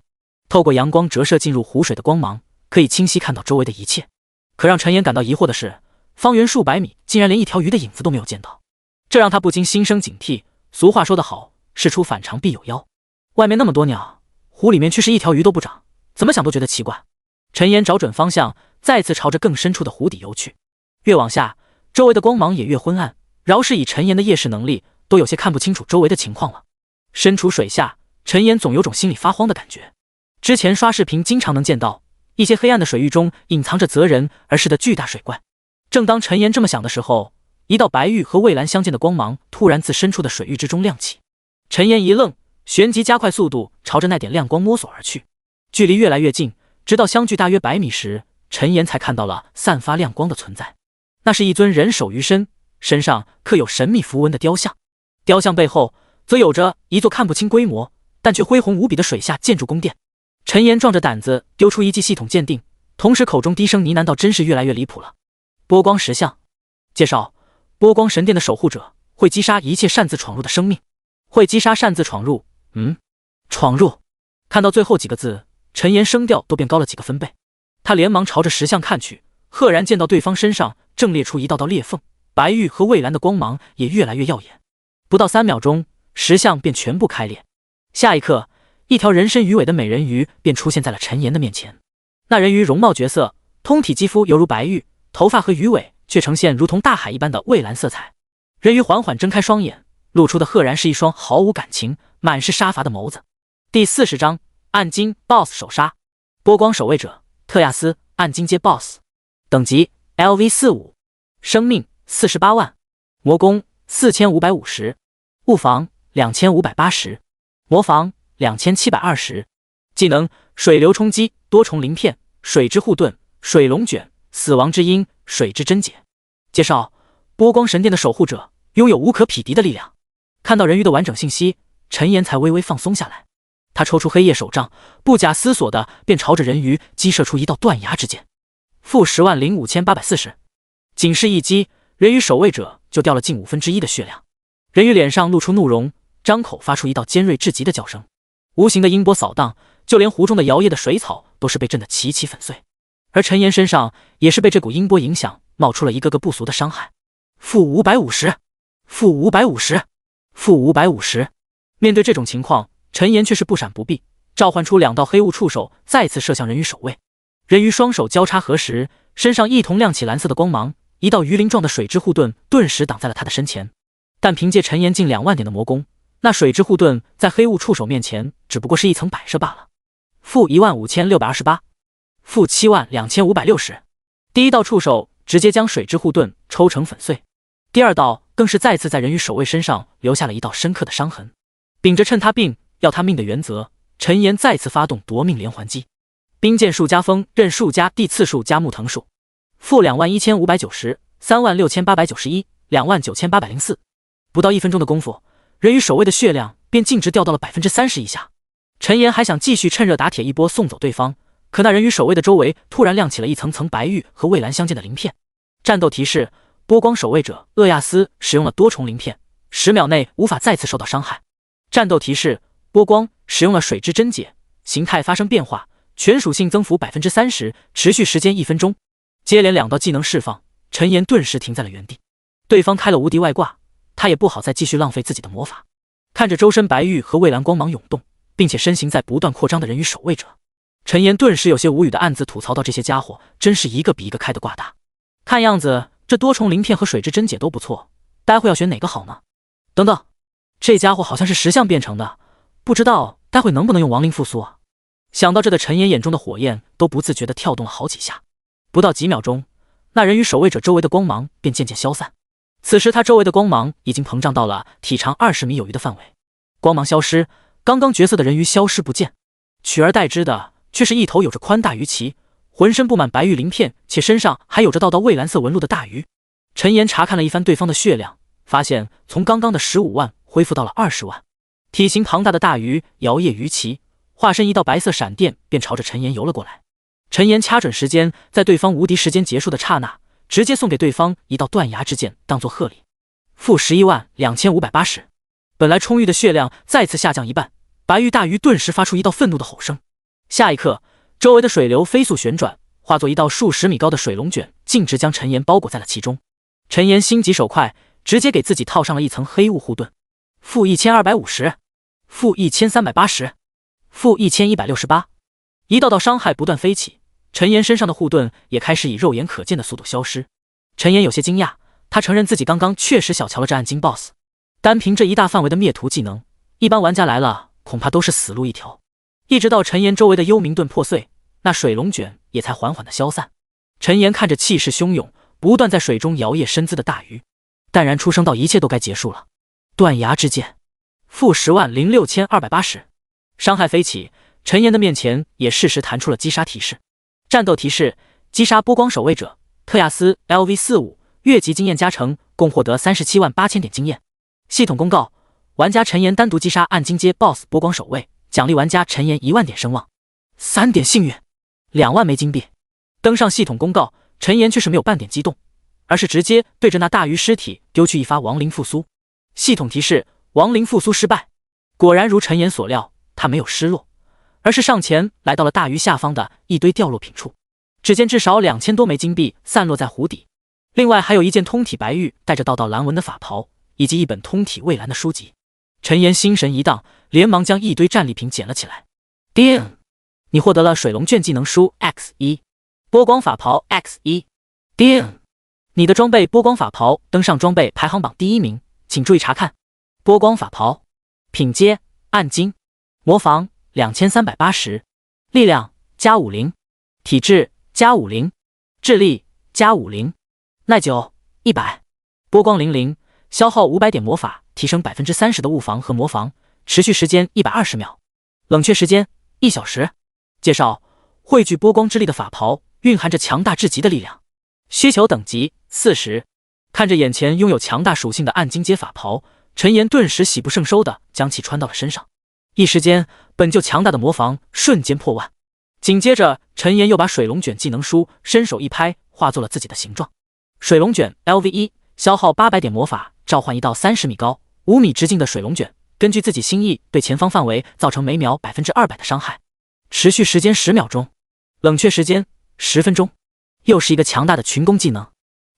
透过阳光折射进入湖水的光芒，可以清晰看到周围的一切。可让陈岩感到疑惑的是，方圆数百米竟然连一条鱼的影子都没有见到，这让他不禁心生警惕。俗话说得好，事出反常必有妖。外面那么多鸟，湖里面却是一条鱼都不长，怎么想都觉得奇怪。陈岩找准方向，再次朝着更深处的湖底游去。越往下，周围的光芒也越昏暗，饶是以陈岩的夜视能力，都有些看不清楚周围的情况了。身处水下，陈岩总有种心里发慌的感觉。之前刷视频经常能见到一些黑暗的水域中隐藏着择人而噬的巨大水怪。正当陈岩这么想的时候，一道白玉和蔚蓝相间的光芒突然自深处的水域之中亮起。陈岩一愣，旋即加快速度朝着那点亮光摸索而去。距离越来越近，直到相距大约100米时，陈岩才看到了散发亮光的存在。那是一尊人手鱼身，身上刻有神秘符文的雕像。雕像背后则有着一座看不清规模但却恢宏无比的水下建筑宫殿。陈岩壮着胆子丢出一记系统鉴定，同时口中低声呢喃道：“真是越来越离谱了。”波光石像介绍：波光神殿的守护者会击杀一切擅自闯入的生命。会击杀擅自闯入，闯入。看到最后几个字，陈岩声调都变高了几个分贝。他连忙朝着石像看去，赫然见到对方身上正裂出一道道裂缝，白玉和蔚蓝的光芒也越来越耀眼。不到3秒钟，石像便全部开裂。下一刻，一条人身鱼尾的美人鱼便出现在了陈岩的面前。那人鱼容貌绝色，通体肌肤犹如白玉，头发和鱼尾却呈现如同大海一般的蔚蓝色彩。人鱼缓缓睁开双眼，露出的赫然是一双毫无感情、满是杀伐的眸子。第40章暗金 BOSS 首杀。波光守卫者特亚斯暗金阶 BOSS， 等级 LV45， 生命48万，魔攻4550，物防2580，魔防2720，技能水流冲击、多重鳞片、水之护盾、水龙卷、死亡之鹰、水之贞解。介绍：波光神殿的守护者拥有无可匹敌的力量。看到人鱼的完整信息，陈岩才微微放松下来。他抽出黑夜手杖，不假思索的便朝着人鱼击射出一道断崖之箭。-105840，仅是一击，人鱼守卫者就掉了近1/5的血量。人鱼脸上露出怒容，张口发出一道尖锐至极的叫声。无形的音波扫荡，就连湖中的摇曳的水草都是被震得齐齐粉碎。而陈岩身上也是被这股音波影响，冒出了一个个不俗的伤害。-550， -550， -550。面对这种情况，陈岩却是不闪不避，召唤出2道黑雾触手，再次射向人鱼守卫。人鱼双手交叉合十，身上一同亮起蓝色的光芒，一道鱼鳞状的水之护盾顿时挡在了他的身前。但凭借陈岩近2万点的魔攻，那水之护盾在黑雾触手面前只不过是一层摆设罢了。-15628， -72560。第一道触手直接将水之护盾抽成粉碎，第二道更是再次在人鱼守卫身上留下了一道深刻的伤痕。秉着趁他病要他命的原则，陈岩再次发动夺命连环击。冰剑术加风刃术加地刺术加木藤术。-21590， 36891， 29804。不到1分钟的功夫，人鱼守卫的血量便径直掉到了 30% 以下。陈岩还想继续趁热打铁一波送走对方，可那人鱼守卫的周围突然亮起了一层层白玉和蔚蓝相间的鳞片。战斗提示：波光守卫者厄亚斯使用了多重鳞片，10秒内无法再次受到伤害。战斗提示：波光使用了水之贞解，形态发生变化，全属性增幅 30%， 持续时间1分钟。接连2道技能释放，陈岩顿时停在了原地。对方开了无敌外挂，他也不好再继续浪费自己的魔法。看着周身白玉和蔚蓝光芒涌动，并且身形在不断扩张的人鱼守卫者，陈岩顿时有些无语的暗自吐槽到：这些家伙真是一个比一个开的挂大。看样子这多重鳞片和水之贞解都不错，待会要选哪个好呢？等等，这家伙好像是石像变成的，不知道待会能不能用亡灵复苏啊？想到这的陈岩眼中的火焰都不自觉地跳动了好几下。不到几秒钟，那人鱼守卫者周围的光芒便渐渐消散。此时他周围的光芒已经膨胀到了体长20米有余的范围。光芒消失，刚刚绝色的人鱼消失不见，取而代之的却是一头有着宽大鱼鳍，浑身布满白玉鳞片，且身上还有着道道蔚蓝色纹路的大鱼。陈岩查看了一番对方的血量，发现从刚刚的15万恢复到了20万。体型庞大的大鱼摇曳于其，化身一道白色闪电，便朝着陈岩游了过来。陈岩掐准时间，在对方无敌时间结束的刹那，直接送给对方一道断崖之剑，当作贺礼。-112580。本来充裕的血量再次下降一半，白玉大鱼顿时发出一道愤怒的吼声。下一刻，周围的水流飞速旋转，化作一道数十米高的水龙卷，径直将陈岩包裹在了其中。陈岩心急手快，直接给自己套上了一层黑雾护盾。-1250， -1380， -1168。一道道伤害不断飞起，陈岩身上的护盾也开始以肉眼可见的速度消失。陈岩有些惊讶，他承认自己刚刚确实小瞧了这暗金 BOSS， 单凭这一大范围的灭屠技能，一般玩家来了恐怕都是死路一条。一直到陈岩周围的幽冥盾破碎，那水龙卷也才缓缓的消散。陈岩看着气势汹涌，不断在水中摇曳身姿的大鱼，淡然出声道：“一切都该结束了。”断崖之剑，-106280。伤害飞起，陈岩的面前也适时弹出了击杀提示。战斗提示：击杀波光守卫者特亚斯 LV45， 越级经验加成，共获得378000点经验。系统公告：玩家陈岩单独击杀暗金阶 BOSS 波光守卫，奖励玩家陈岩1万点声望，3点幸运，2万枚金币。登上系统公告，陈岩却是没有半点激动，而是直接对着那大鱼尸体丢去一发亡灵复苏。系统提示：亡灵复苏失败。果然如陈岩所料，他没有失落，而是上前来到了大鱼下方的一堆掉落品处。只见至少2000多枚金币散落在湖底，另外还有一件通体白玉带着道道蓝纹的法袍，以及一本通体蔚蓝的书籍。陈岩心神一荡，连忙将一堆战利品捡了起来。叮，你获得了水龙卷技能书 X1， 波光法袍 X1。叮，你的装备波光法袍登上装备排行榜第1名，请注意查看。波光法袍，品阶暗金，魔防2380，力量+50，体质+50，智力+50，耐久100。波光00，消耗500点魔法，提升 30% 的物防和魔防，持续时间120秒，冷却时间1小时。介绍：汇聚波光之力的法袍，蕴含着强大至极的力量。需求等级40。看着眼前拥有强大属性的暗金阶法袍，陈岩顿时喜不胜收的将其穿到了身上，一时间本就强大的魔防瞬间破万。紧接着陈岩又把水龙卷技能书伸手一拍，化作了自己的形状。水龙卷 LV1， 消耗800点魔法，召唤一道30米高5米直径的水龙卷，根据自己心意对前方范围造成每秒 200% 的伤害，持续时间10秒钟，冷却时间10分钟。又是一个强大的群攻技能。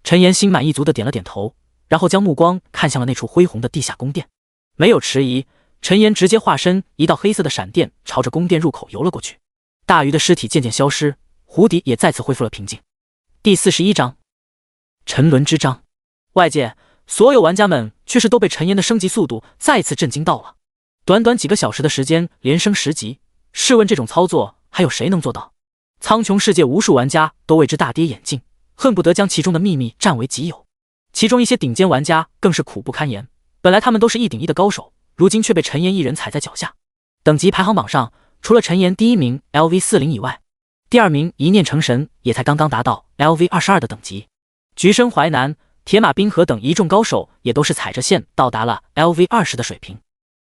陈岩心满意足的点了点头，然后将目光看向了那处恢宏的地下宫殿。没有迟疑，陈岩直接化身一道黑色的闪电，朝着宫殿入口游了过去。大鱼的尸体渐渐消失，湖底也再次恢复了平静。第41章沉沦之章。外界所有玩家们却是都被陈岩的升级速度再次震惊到了。短短几个小时的时间连升10级，试问这种操作还有谁能做到？苍穹世界无数玩家都为之大跌眼镜，恨不得将其中的秘密占为己有。其中一些顶尖玩家更是苦不堪言，本来他们都是1顶1的高手，如今却被陈岩一人踩在脚下。等级排行榜上，除了陈岩第1名 LV40 以外，第2名一念成神也才刚刚达到 LV22 的等级。橘生淮南、铁马冰河等一众高手也都是踩着线到达了 LV20 的水平。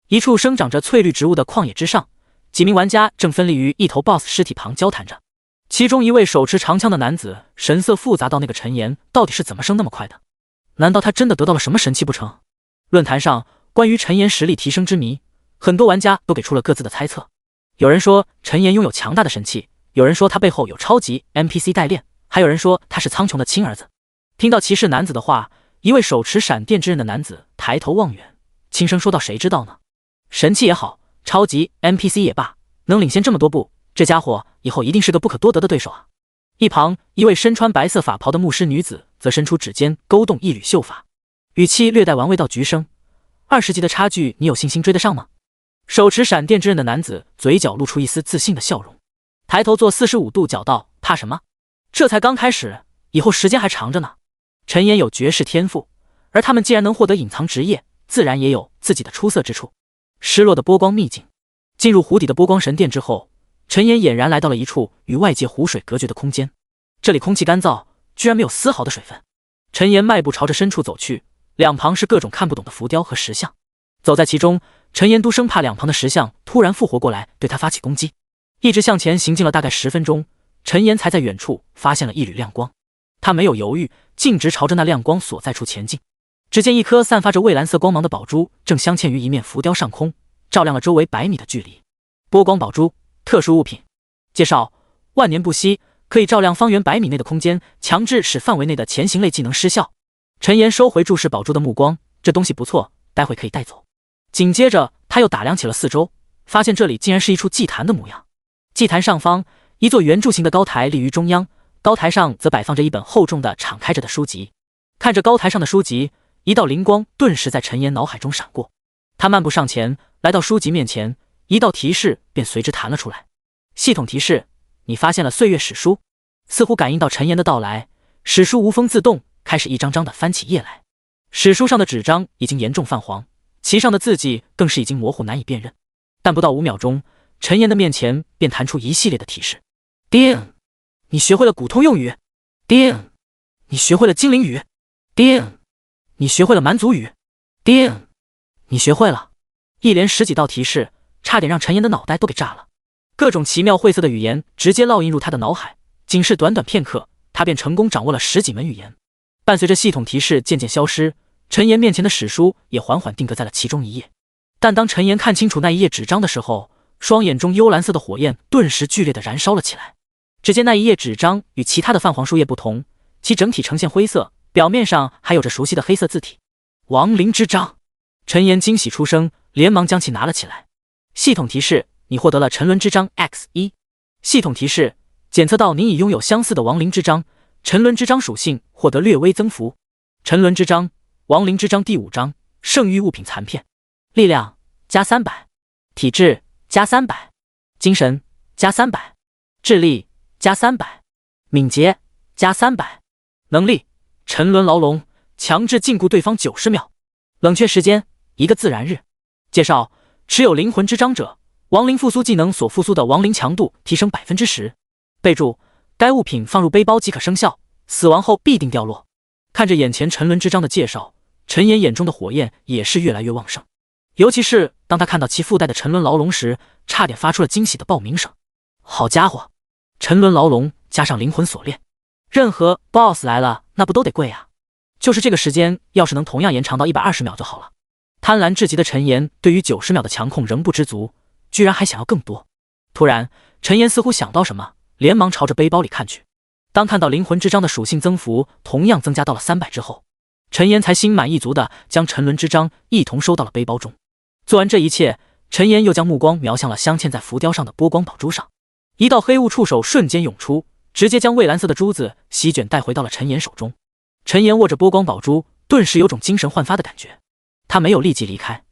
一处生长着翠绿植物的旷野之上，几名玩家正分立于一头 BOSS 尸体旁交谈着。其中一位手持长枪的男子神色复杂到那个陈岩到底是怎么升那么快的？难道他真的得到了什么神器不成？论坛上关于陈岩实力提升之谜，很多玩家都给出了各自的猜测。有人说陈岩拥有强大的神器，有人说他背后有超级 NPC 代练，还有人说他是苍穹的亲儿子。听到骑士男子的话，一位手持闪电之刃的男子抬头望远，轻声说道：“谁知道呢？神器也好，超级 NPC 也罢，能领先这么多步，这家伙以后一定是个不可多得的对手啊！”一旁一位身穿白色法袍的牧师女子则伸出指尖勾动一缕秀发，语气略带玩味道：“橘生，20级的差距你有信心追得上吗？”手持闪电之刃的男子嘴角露出一丝自信的笑容，抬头做45度角道：“怕什么？这才刚开始，以后时间还长着呢。”陈岩有绝世天赋，而他们既然能获得隐藏职业，自然也有自己的出色之处。失落的波光秘境，进入湖底的波光神殿之后，陈岩俨然来到了一处与外界湖水隔绝的空间。这里空气干燥，居然没有丝毫的水分。陈岩迈步朝着深处走去，两旁是各种看不懂的浮雕和石像。走在其中，陈岩都生怕两旁的石像突然复活过来对他发起攻击，一直向前行进了大概10分钟，陈岩才在远处发现了一缕亮光。他没有犹豫，径直朝着那亮光所在处前进。只见一颗散发着蔚蓝色光芒的宝珠正镶嵌于一面浮雕上空，照亮了周围100米的距离。波光宝珠，特殊物品。介绍：万年不息，可以照亮方圆100米内的空间，强制使范围内的潜行类技能失效。陈岩收回注视宝珠的目光，这东西不错，待会可以带走。紧接着他又打量起了四周，发现这里竟然是一处祭坛的模样。祭坛上方，一座圆柱形的高台立于中央，高台上则摆放着一本厚重的敞开着的书籍。看着高台上的书籍，一道灵光顿时在陈岩脑海中闪过。他漫步上前，来到书籍面前，一道提示便随之弹了出来。系统提示：你发现了岁月史书。似乎感应到陈岩的到来，史书无风自动开始一张张的翻起页来。史书上的纸张已经严重泛黄，其上的字迹更是已经模糊难以辨认。但不到5秒钟，陈岩的面前便弹出一系列的提示：叮，你学会了古通用语；叮，你学会了精灵语；叮，你学会了蛮族语；叮，你学会了。一连10几道提示，差点让陈岩的脑袋都给炸了。各种奇妙晦涩的语言直接烙印入他的脑海，仅是短短片刻，他便成功掌握了10几门语言。伴随着系统提示渐渐消失，陈岩面前的史书也缓缓定格在了其中一页。但当陈岩看清楚那一页纸张的时候，双眼中幽蓝色的火焰顿时剧烈地燃烧了起来。只见那一页纸张与其他的泛黄书页不同，其整体呈现灰色，表面上还有着熟悉的黑色字体。亡灵之章。陈岩惊喜出声，连忙将其拿了起来。系统提示：你获得了沉沦之章 X1。系统提示：检测到你已拥有相似的亡灵之章，沉沦之章属性获得略微增幅。沉沦之章，亡灵之章第5章，圣域物品残片。力量加300，体质加300，精神加300，智力加300，敏捷加300。能力：沉沦牢笼，强制禁锢对方90秒。冷却时间1个自然日。介绍：持有灵魂之章者，亡灵复苏技能所复苏的亡灵强度提升 10%。备注：该物品放入背包即可生效，死亡后必定掉落。看着眼前沉沦之章的介绍，陈岩眼中的火焰也是越来越旺盛。尤其是当他看到其附带的沉沦牢笼时，差点发出了惊喜的爆鸣声。好家伙，沉沦牢笼加上灵魂锁链，任何 BOSS 来了那不都得跪啊？就是这个时间，要是能同样延长到120秒就好了。贪婪至极的陈岩对于90秒的强控仍不知足，居然还想要更多。突然，陈岩似乎想到什么，连忙朝着背包里看去。当看到灵魂之章的属性增幅同样增加到了300之后，陈岩才心满意足地将沉沦之章一同收到了背包中。做完这一切，陈岩又将目光瞄向了镶嵌在浮雕上的波光宝珠上。一道黑雾触手瞬间涌出，直接将蔚蓝色的珠子席卷带回到了陈岩手中。陈岩握着波光宝珠，顿时有种精神焕发的感觉。他没有立即离开，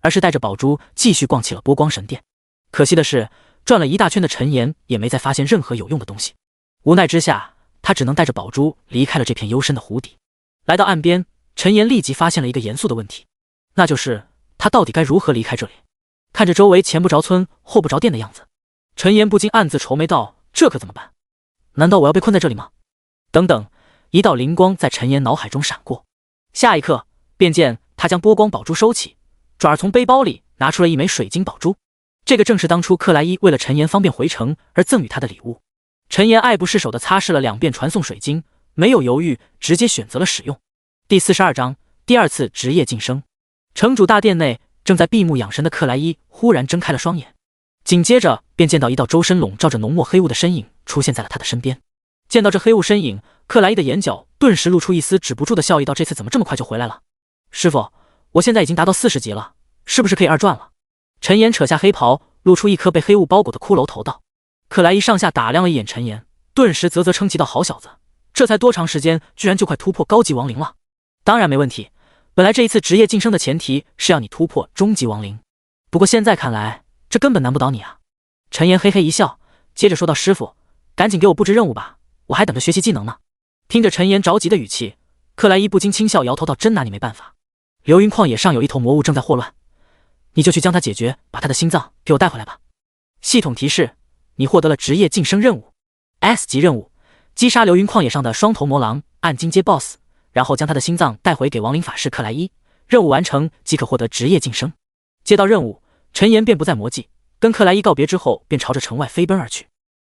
而是带着宝珠继续逛起了波光神殿。可惜的是，转了一大圈的陈岩也没再发现任何有用的东西。无奈之下，他只能带着宝珠离开了这片幽深的湖底。来到岸边，陈岩立即发现了一个严肃的问题，那就是他到底该如何离开这里。看着周围前不着村后不着店的样子，陈岩不禁暗自愁眉道：这可怎么办？难道我要被困在这里吗？等等，一道灵光在陈岩脑海中闪过，下一刻便见他将波光宝珠收起，转而从背包里拿出了一枚水晶宝珠。这个正是当初克莱伊为了陈岩方便回城而赠予他的礼物。陈岩爱不释手地擦拭了2遍传送水晶，没有犹豫，直接选择了使用。第42章，第2次职业晋升。城主大殿内，正在闭目养神的克莱伊忽然睁开了双眼，紧接着便见到一道周身笼罩着浓墨黑雾的身影出现在了他的身边。见到这黑雾身影，克莱伊的眼角顿时露出一丝止不住的笑意，道：这次怎么这么快就回来了？师傅，我现在已经达到40级了，是不是可以2转了？陈岩扯下黑袍，露出一颗被黑雾包裹的骷髅头道。克莱伊上下打量了一眼陈岩，顿时啧啧称奇道：好小子，这才多长时间，居然就快突破高级亡灵了？当然没问题，本来这一次职业晋升的前提是要你突破中级亡灵，不过现在看来，这根本难不倒你啊。陈岩嘿嘿一笑，接着说道：师傅，赶紧给我布置任务吧，我还等着学习技能呢。听着陈岩着急的语气，克莱伊不禁轻笑，摇头道：真拿你没办法。流云旷野上有一头魔物正在祸乱，你就去将它解决，把他的心脏给我带回来吧。系统提示：你获得了职业晋升任务 S 级任务，击杀流云旷野上的双头魔狼，按金阶 BOSS， 然后将他的心脏带回给亡灵法师克莱伊。任务完成即可获得职业晋升。接到任务，陈岩便不再磨叽，跟克莱伊告别之后，便朝着城外飞奔而去。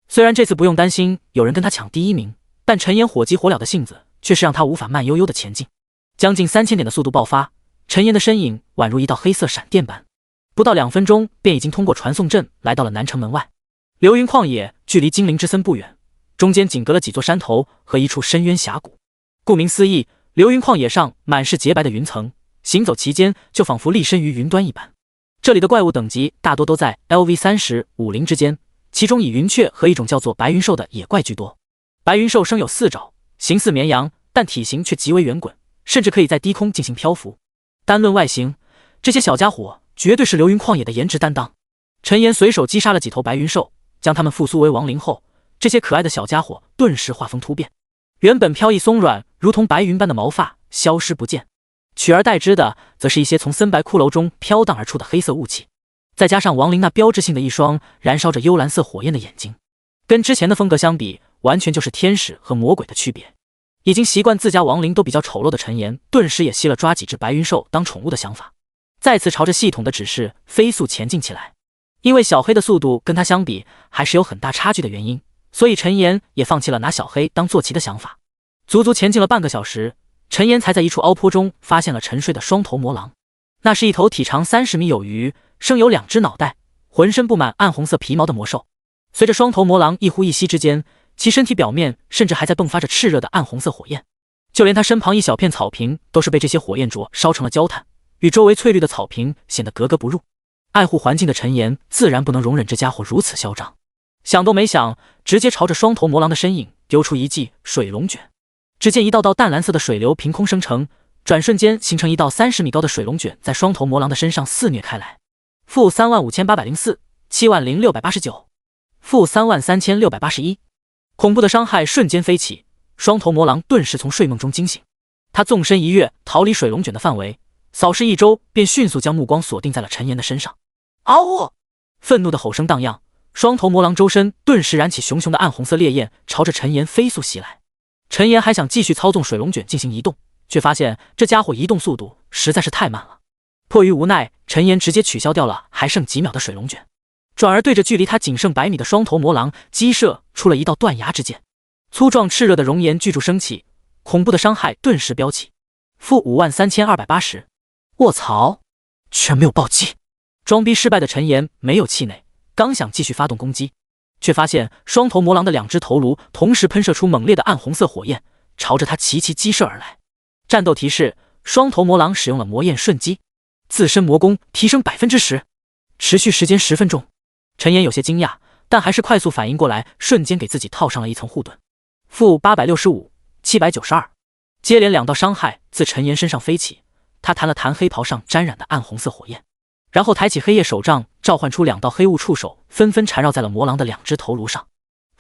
虽然这次不用担心有人跟他抢第一名，但陈岩火急火燎的性子却是让他无法慢悠悠的前进。将近3000点的速度爆发，陈岩的身影宛如一道黑色闪电般，不到2分钟便已经通过传送阵来到了南城门外。流云旷野距离精灵之森不远，中间紧隔了几座山头和一处深渊峡谷。顾名思义，流云旷野上满是洁白的云层，行走其间就仿佛立身于云端一般。这里的怪物等级大多都在 LV30、50之间，其中以云雀和一种叫做白云兽的野怪居多。白云兽生有4爪，形似绵羊，但体型却极为圆滚，甚至可以在低空进行漂浮。单论外形，这些小家伙绝对是流云旷野的颜值担当。陈岩随手击杀了几头白云兽，将它们复苏为亡灵后，这些可爱的小家伙顿时画风突变，原本飘逸松软如同白云般的毛发消失不见，取而代之的则是一些从森白骷髅中飘荡而出的黑色雾气，再加上亡灵那标志性的一双燃烧着幽蓝色火焰的眼睛，跟之前的风格相比，完全就是天使和魔鬼的区别。已经习惯自家亡灵都比较丑陋的陈岩，顿时也吸了抓几只白云兽当宠物的想法，再次朝着系统的指示飞速前进起来。因为小黑的速度跟他相比还是有很大差距的原因，所以陈岩也放弃了拿小黑当坐骑的想法。足足前进了半个小时，陈岩才在一处凹坡中发现了沉睡的双头魔狼。那是一头体长30米有余，生有2只脑袋，浑身布满暗红色皮毛的魔兽。随着双头魔狼一呼一吸之间，其身体表面甚至还在迸发着炽热的暗红色火焰，就连他身旁一小片草坪都是被这些火焰灼烧成了焦炭，与周围翠绿的草坪显得格格不入。爱护环境的陈岩自然不能容忍这家伙如此嚣张，想都没想，直接朝着双头魔狼的身影丢出一记水龙卷。只见一道道淡蓝色的水流凭空生成，转瞬间形成一道30米高的水龙卷，在双头魔狼的身上肆虐开来。-35804 70689 -33681。恐怖的伤害瞬间飞起，双头魔狼顿时从睡梦中惊醒。他纵身一跃，逃离水龙卷的范围，扫视一周，便迅速将目光锁定在了陈岩的身上。嗷呜！愤怒的吼声荡漾，双头魔狼周身顿时燃起熊熊的暗红色烈焰，朝着陈岩飞速袭来。陈岩还想继续操纵水龙卷进行移动，却发现这家伙移动速度实在是太慢了。迫于无奈，陈岩直接取消掉了还剩几秒的水龙卷，转而对着距离他仅剩100米的双头魔狼击射出了一道断崖之剑。粗壮炽热的熔岩巨柱升起，恐怖的伤害顿时飙起。-53280。卧槽，居然没有暴击！装逼失败的陈岩没有气馁，刚想继续发动攻击，却发现双头魔狼的2只头颅同时喷射出猛烈的暗红色火焰，朝着他齐齐击射而来。战斗提示：双头魔狼使用了魔焰瞬击，自身魔功提升10%，持续时间10分钟。陈岩有些惊讶，但还是快速反应过来，瞬间给自己套上了一层护盾。-865 792。接连2道伤害自陈岩身上飞起，他弹了弹黑袍上沾染的暗红色火焰，然后抬起黑夜手杖，召唤出2道黑雾触手，纷纷缠绕在了魔狼的2只头颅上。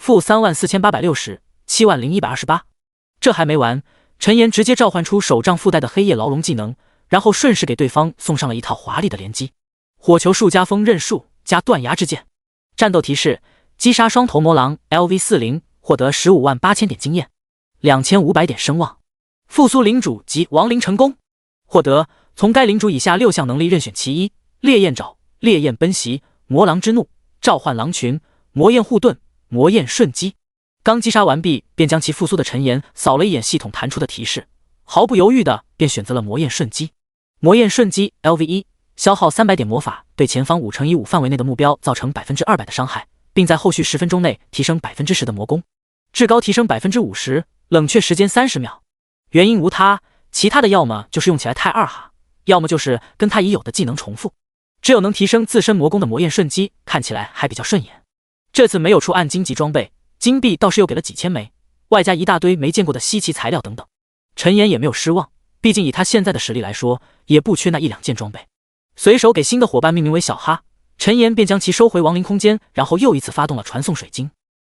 -34860 70128。这还没完，陈岩直接召唤出手杖附带的黑夜牢笼技能，然后顺势给对方送上了一套华丽的连击：火球术加风刃术加断崖之剑。战斗提示：击杀双头魔狼 LV40， 获得158000点经验，2500点声望。复苏领主及亡灵成功，获得从该领主以下6项能力任选其一：烈焰爪、烈焰奔袭、魔狼之怒、召唤狼群、魔焰护盾、魔焰瞬击。刚击杀完毕，便将其复苏的陈岩扫了一眼系统弹出的提示，毫不犹豫的便选择了魔焰瞬击。魔焰瞬击 LV1， 消耗300点魔法，对前方5×15范围内的目标造成200%的伤害，并在后续10分钟内提升10%的魔功，至高提升50%，冷却时间30秒。原因无他，其他的要么就是用起来太二哈，要么就是跟他已有的技能重复。只有能提升自身魔功的魔焰瞬击看起来还比较顺眼。这次没有出暗金级装备，金币倒是又给了几千枚，外加一大堆没见过的稀奇材料等等。陈岩也没有失望，毕竟以他现在的实力来说，也不缺那1-2件装备。随手给新的伙伴命名为小哈，陈岩便将其收回亡灵空间，然后又一次发动了传送水晶。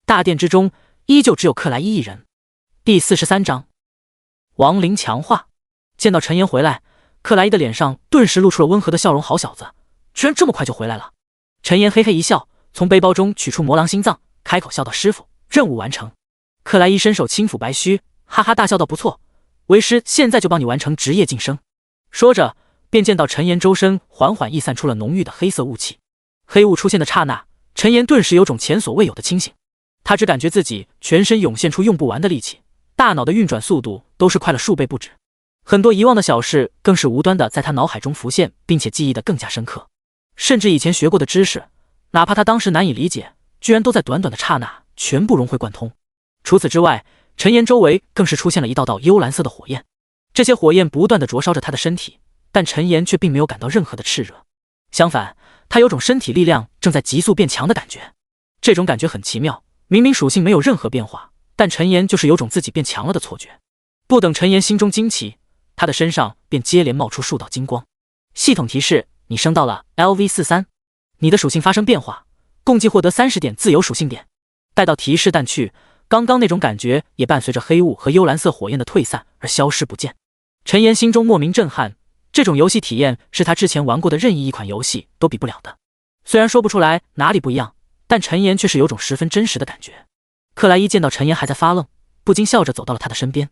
大殿之中依旧只有克莱伊一人。第43章亡灵强化。见到陈岩回来，克莱伊的脸上顿时露出了温和的笑容。好小子，居然这么快就回来了。陈岩嘿嘿一笑，从背包中取出魔狼心脏，开口笑道：师傅，任务完成。克莱伊伸手轻抚白须，哈哈大笑道：不错，为师现在就帮你完成职业晋升。说着便见到陈岩周身缓缓溢散出了浓郁的黑色雾气。黑雾出现的刹那，陈岩顿时有种前所未有的清醒。他只感觉自己全身涌现出用不完的力气，大脑的运转速度都是快了数倍不止。很多遗忘的小事更是无端的在他脑海中浮现，并且记忆得更加深刻。甚至以前学过的知识，哪怕他当时难以理解，居然都在短短的刹那全部融会贯通。除此之外，陈岩周围更是出现了一道道幽蓝色的火焰，这些火焰不断的灼烧着他的身体，但陈岩却并没有感到任何的炽热。相反，他有种身体力量正在急速变强的感觉。这种感觉很奇妙，明明属性没有任何变化，但陈岩就是有种自己变强了的错觉。不等陈岩心中惊奇，他的身上便接连冒出数道金光。系统提示：你升到了 LV43， 你的属性发生变化，共计获得30点自由属性点。待到提示淡去，刚刚那种感觉也伴随着黑雾和幽蓝色火焰的退散而消失不见。陈岩心中莫名震撼，这种游戏体验是他之前玩过的任意一款游戏都比不了的。虽然说不出来哪里不一样，但陈岩却是有种十分真实的感觉。克莱伊见到陈岩还在发愣，不禁笑着走到了他的身边，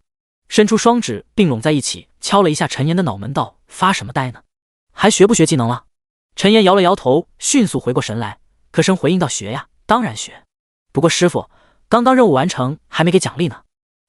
伸出双指并拢在一起，敲了一下陈岩的脑门道：发什么呆呢？还学不学技能了？陈岩摇了摇头，迅速回过神来，可声回应道：学呀，当然学。不过师傅，刚刚任务完成，还没给奖励呢。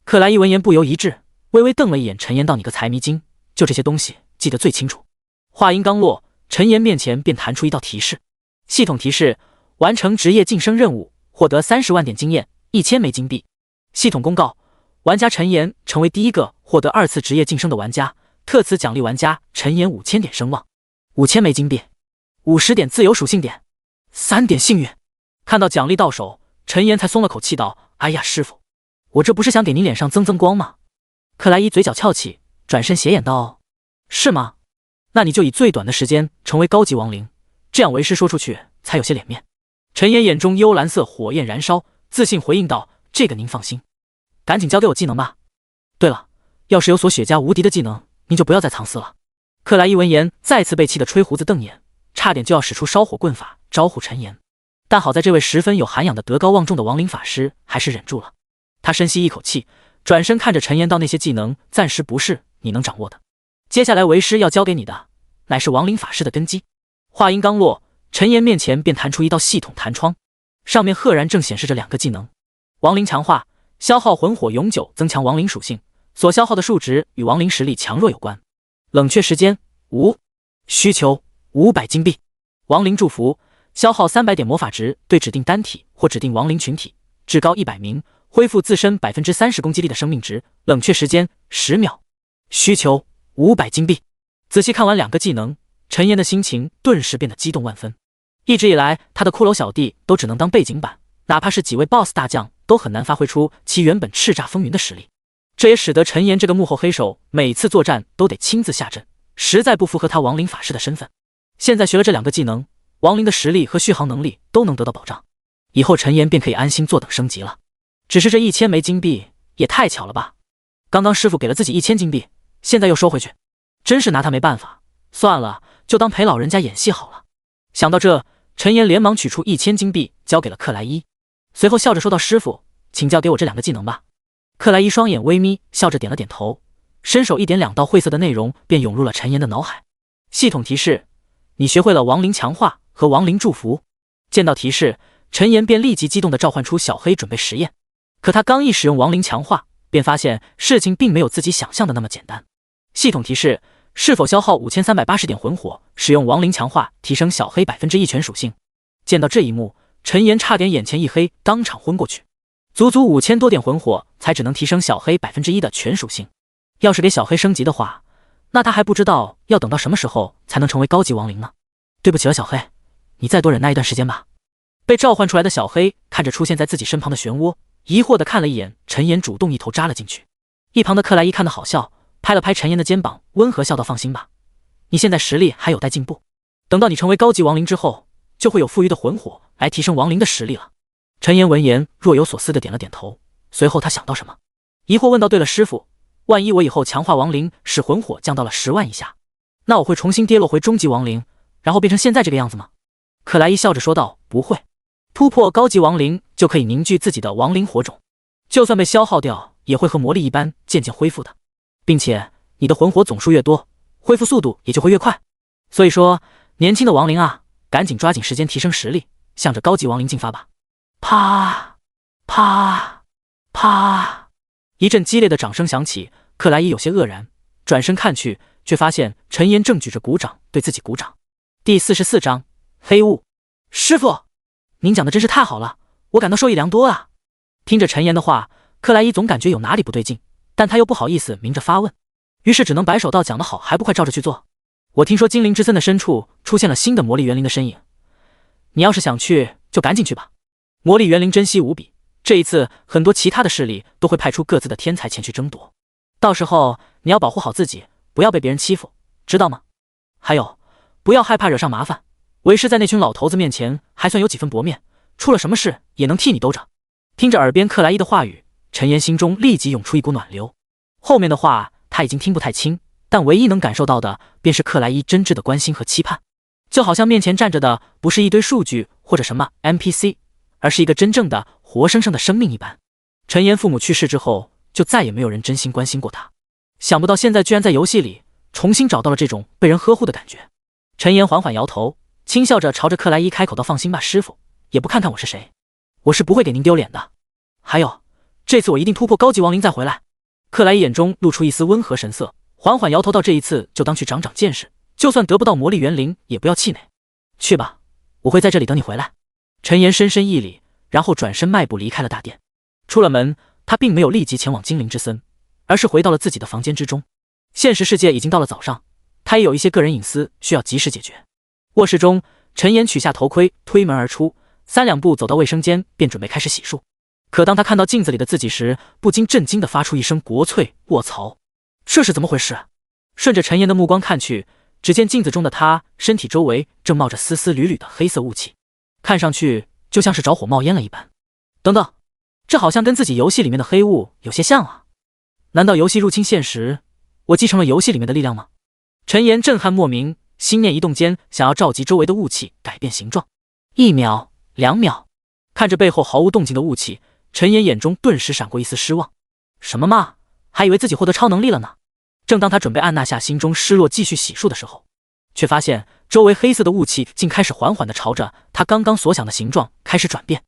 克莱伊闻言不由一滞，微微瞪了一眼陈岩道：你个财迷精，就这些东西记得最清楚。话音刚落，陈岩面前便弹出一道提示：系统提示，完成职业晋升任务，获得30万点经验，1000枚金币。系统公告，玩家陈岩成为第一个获得2次职业晋升的玩家，特此奖励玩家陈岩5000点声望，5000枚金币，50点自由属性点，3点幸运。看到奖励到手，陈岩才松了口气道：哎呀师傅，我这不是想给您脸上增增光吗？克莱伊嘴角翘起，转身斜眼道：是吗？那你就以最短的时间成为高级亡灵，这样为师说出去才有些脸面。陈岩眼中幽蓝色火焰燃烧，自信回应道：这个您放心，赶紧交给我技能吧。对了，要是有所雪茄无敌的技能，您就不要再藏私了。克莱伊闻言再次被气得吹胡子瞪眼，差点就要使出烧火棍法招呼陈岩，但好在这位十分有涵养的德高望重的亡灵法师还是忍住了。他深吸一口气，转身看着陈岩道：那些技能暂时不是你能掌握的，接下来为师要教给你的乃是亡灵法师的根基。话音刚落，陈岩面前便弹出一道系统弹窗，上面赫然正显示着2个技能：亡灵强化，消耗魂火永久增强亡灵属性，所消耗的数值与亡灵实力强弱有关。冷却时间5，需求500金币。亡灵祝福，消耗300点魔法值，对指定单体或指定亡灵群体，至高100名，恢复自身 30% 攻击力的生命值，冷却时间10秒，需求500金币。仔细看完2个技能，陈岩的心情顿时变得激动万分。一直以来，他的骷髅小弟都只能当背景板，哪怕是几位 BOSS 大将都很难发挥出其原本叱咤风云的实力。这也使得陈岩这个幕后黑手每次作战都得亲自下阵，实在不符合他亡灵法师的身份。现在学了这2个技能，亡灵的实力和续航能力都能得到保障，以后陈岩便可以安心坐等升级了。只是这1000枚金币也太巧了吧，刚刚师傅给了自己1000金币，现在又收回去，真是拿他没办法。算了，就当陪老人家演戏好了。想到这，陈岩连忙取出1000金币交给了克莱伊，随后笑着说道：师傅，请教给我这2个技能吧。克莱伊双眼微眯，笑着点了点头，伸手一点，2道晦涩的内容便涌入了陈岩的脑海。系统提示：你学会了亡灵强化和亡灵祝福。见到提示，陈岩便立即激动地召唤出小黑准备实验。可他刚一使用亡灵强化，便发现事情并没有自己想象的那么简单。系统提示：是否消耗5380点魂火，使用亡灵强化提升小黑 1% 全属性。见到这一幕，陈岩差点眼前一黑，当场昏过去。足足5000多点魂火才只能提升小黑 1% 的全属性，要是给小黑升级的话，那他还不知道要等到什么时候才能成为高级亡灵呢。对不起了小黑，你再多忍耐一段时间吧。被召唤出来的小黑看着出现在自己身旁的漩涡，疑惑地看了一眼陈岩，主动一头扎了进去。一旁的克莱伊看得好笑，拍了拍陈岩的肩膀，温和笑道：放心吧，你现在实力还有待进步，等到你成为高级亡灵之后，就会有富余的魂火来提升亡灵的实力了。陈岩闻言若有所思地点了点头，随后他想到什么，疑惑问道：对了师傅，万一我以后强化亡灵使魂火降到了10万以下，那我会重新跌落回中级亡灵，然后变成现在这个样子吗？克莱伊笑着说道：不会，突破高级亡灵就可以凝聚自己的亡灵火种，就算被消耗掉也会和魔力一般渐渐恢复的，并且你的魂火总数越多，恢复速度也就会越快。所以说，年轻的亡灵啊，赶紧抓紧时间提升实力，向着高级亡灵进发吧！啪啪啪！一阵激烈的掌声响起，克莱伊有些愕然，转身看去，却发现陈岩正举着鼓掌对自己鼓掌。第44章黑雾。师傅，您讲的真是太好了，我感到受益良多啊！听着陈岩的话，克莱伊总感觉有哪里不对劲，但他又不好意思明着发问，于是只能摆手道：讲得好，还不快照着去做！我听说精灵之森的深处出现了新的魔力园灵的身影，你要是想去，就赶紧去吧。魔力园灵珍惜无比，这一次很多其他的势力都会派出各自的天才前去争夺，到时候你要保护好自己，不要被别人欺负，知道吗？还有，不要害怕惹上麻烦，为师在那群老头子面前还算有几分薄面，出了什么事也能替你兜着。听着耳边克莱伊的话语，陈岩心中立即涌出一股暖流，后面的话他已经听不太清，但唯一能感受到的便是克莱伊真挚的关心和期盼，就好像面前站着的不是一堆数据或者什么 NPC， 而是一个真正的活生生的生命一般。陈岩父母去世之后，就再也没有人真心关心过他，想不到现在居然在游戏里重新找到了这种被人呵护的感觉。陈岩缓缓摇头，轻笑着朝着克莱伊开口道：放心吧，师傅，也不看看我是谁，我是不会给您丢脸的。还有，这次我一定突破高级亡灵再回来。克莱伊眼中露出一丝温和神色，缓缓摇头道：这一次就当去长长见识，就算得不到魔力园灵也不要气馁。去吧，我会在这里等你回来。陈岩深深一礼，然后转身迈步离开了大殿。出了门，他并没有立即前往精灵之森，而是回到了自己的房间之中。现实世界已经到了早上，他也有一些个人隐私需要及时解决。卧室中，陈岩取下头盔，推门而出，3两步走到卫生间，便准备开始洗漱。可当他看到镜子里的自己时，不禁震惊地发出一声国粹，卧槽，这是怎么回事？顺着陈岩的目光看去，只见镜子中的他身体周围正冒着丝丝缕缕的黑色雾气，看上去就像是着火冒烟了一般。等等，这好像跟自己游戏里面的黑雾有些像啊！难道游戏入侵现实，我继承了游戏里面的力量吗？陈岩震撼莫名，心念一动间，想要召集周围的雾气改变形状。1秒2秒，看着背后毫无动静的雾气，陈岩眼中顿时闪过一丝失望。什么嘛，还以为自己获得超能力了呢。正当他准备按捺下心中失落继续洗漱的时候，却发现周围黑色的雾气竟开始缓缓地朝着他刚刚所想的形状开始转变。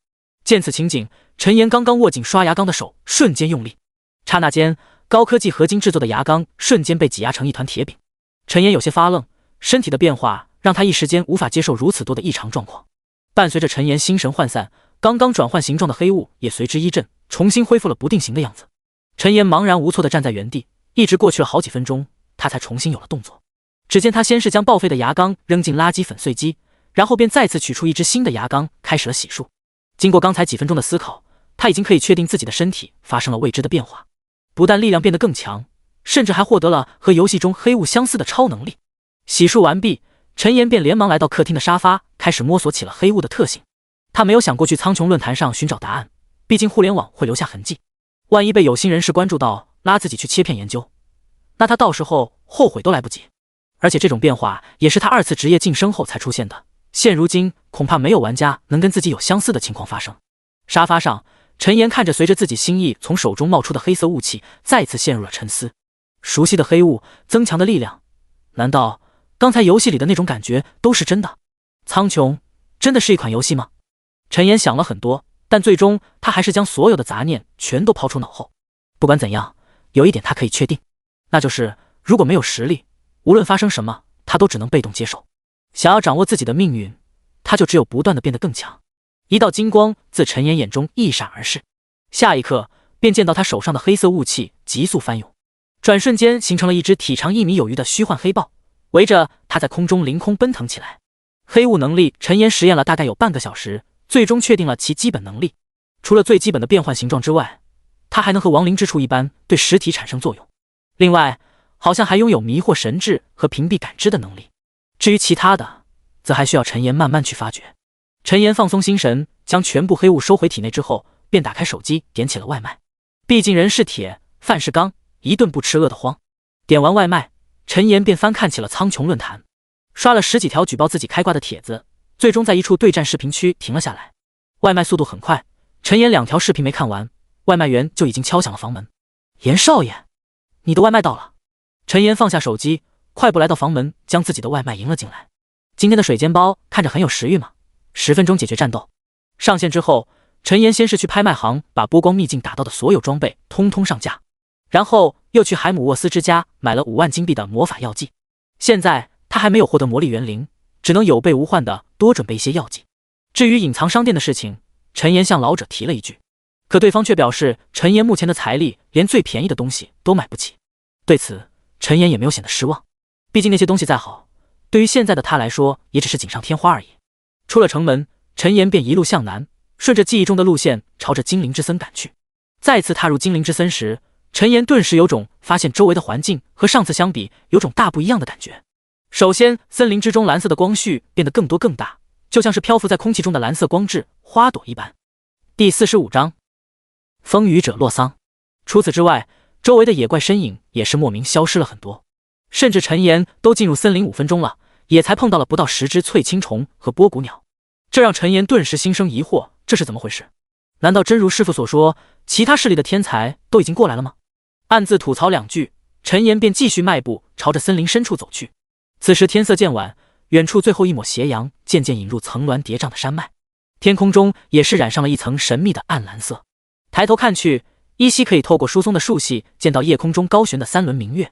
见此情景，陈岩刚刚握紧刷牙缸的手瞬间用力，刹那间高科技合金制作的牙缸瞬间被挤压成一团铁饼。陈岩有些发愣，身体的变化让他一时间无法接受如此多的异常状况。伴随着陈岩心神涣散，刚刚转换形状的黑雾也随之一震，重新恢复了不定形的样子。陈岩茫然无措地站在原地，一直过去了好几分钟，他才重新有了动作。只见他先是将报废的牙缸扔进垃圾粉碎机，然后便再次取出一只新的牙缸，开始了洗漱。经过刚才几分钟的思考，他已经可以确定自己的身体发生了未知的变化，不但力量变得更强，甚至还获得了和游戏中黑雾相似的超能力。洗漱完毕，陈岩便连忙来到客厅的沙发，开始摸索起了黑雾的特性。他没有想过去苍穹论坛上寻找答案，毕竟互联网会留下痕迹，万一被有心人士关注到，拉自己去切片研究，那他到时候后悔都来不及。而且这种变化也是他2次职业晋升后才出现的，现如今恐怕没有玩家能跟自己有相似的情况发生。沙发上，陈岩看着随着自己心意从手中冒出的黑色雾气，再次陷入了沉思。熟悉的黑雾，增强的力量，难道刚才游戏里的那种感觉都是真的？苍穹真的是一款游戏吗？陈岩想了很多，但最终他还是将所有的杂念全都抛出脑后。不管怎样，有一点他可以确定，那就是如果没有实力，无论发生什么，他都只能被动接受。想要掌握自己的命运，他就只有不断的变得更强。一道金光自陈岩眼中一闪而逝，下一刻便见到他手上的黑色雾气急速翻涌，转瞬间形成了一只体长1米有余的虚幻黑豹，围着他在空中凌空奔腾起来。黑雾能力，陈岩实验了大概有半个小时，最终确定了其基本能力。除了最基本的变换形状之外，它还能和亡灵之触一般对实体产生作用。另外，好像还拥有迷惑神智和屏蔽感知的能力。至于其他的，则还需要陈岩慢慢去发掘。陈岩放松心神，将全部黑雾收回体内之后，便打开手机点起了外卖。毕竟人是铁，饭是钢，一顿不吃饿得慌。点完外卖，陈岩便翻看起了苍穹论坛，刷了10几条举报自己开挂的帖子，最终在一处对战视频区停了下来。外卖速度很快，陈岩2条视频没看完，外卖员就已经敲响了房门。严少爷，你的外卖到了。陈岩放下手机，快步来到房门，将自己的外卖迎了进来。今天的水煎包看着很有食欲嘛，10分钟解决战斗。上线之后，陈岩先是去拍卖行把波光秘境打到的所有装备通通上架，然后又去海姆沃斯之家买了5万金币的魔法药剂。现在他还没有获得魔力元灵，只能有备无患的多准备一些药剂。至于隐藏商店的事情，陈岩向老者提了一句，可对方却表示陈岩目前的财力连最便宜的东西都买不起。对此，陈岩也没有显得失望，毕竟那些东西再好，对于现在的他来说也只是锦上添花而已。出了城门，陈岩便一路向南，顺着记忆中的路线朝着精灵之森赶去。再次踏入精灵之森时，陈岩顿时有种发现周围的环境和上次相比有种大不一样的感觉。首先，森林之中蓝色的光绪变得更多更大，就像是漂浮在空气中的蓝色光质花朵一般。第45章，风雨者洛桑。除此之外，周围的野怪身影也是莫名消失了很多，甚至陈岩都进入森林5分钟了，也才碰到了不到10只翠青虫和波谷鸟，这让陈岩顿时心生疑惑，这是怎么回事？难道真如师傅所说，其他势力的天才都已经过来了吗？暗自吐槽2句，陈岩便继续迈步朝着森林深处走去。此时天色渐晚，远处最后一抹斜阳渐渐引入层峦叠嶂的山脉，天空中也是染上了一层神秘的暗蓝色。抬头看去，依稀可以透过疏松的树隙见到夜空中高悬的3轮明月，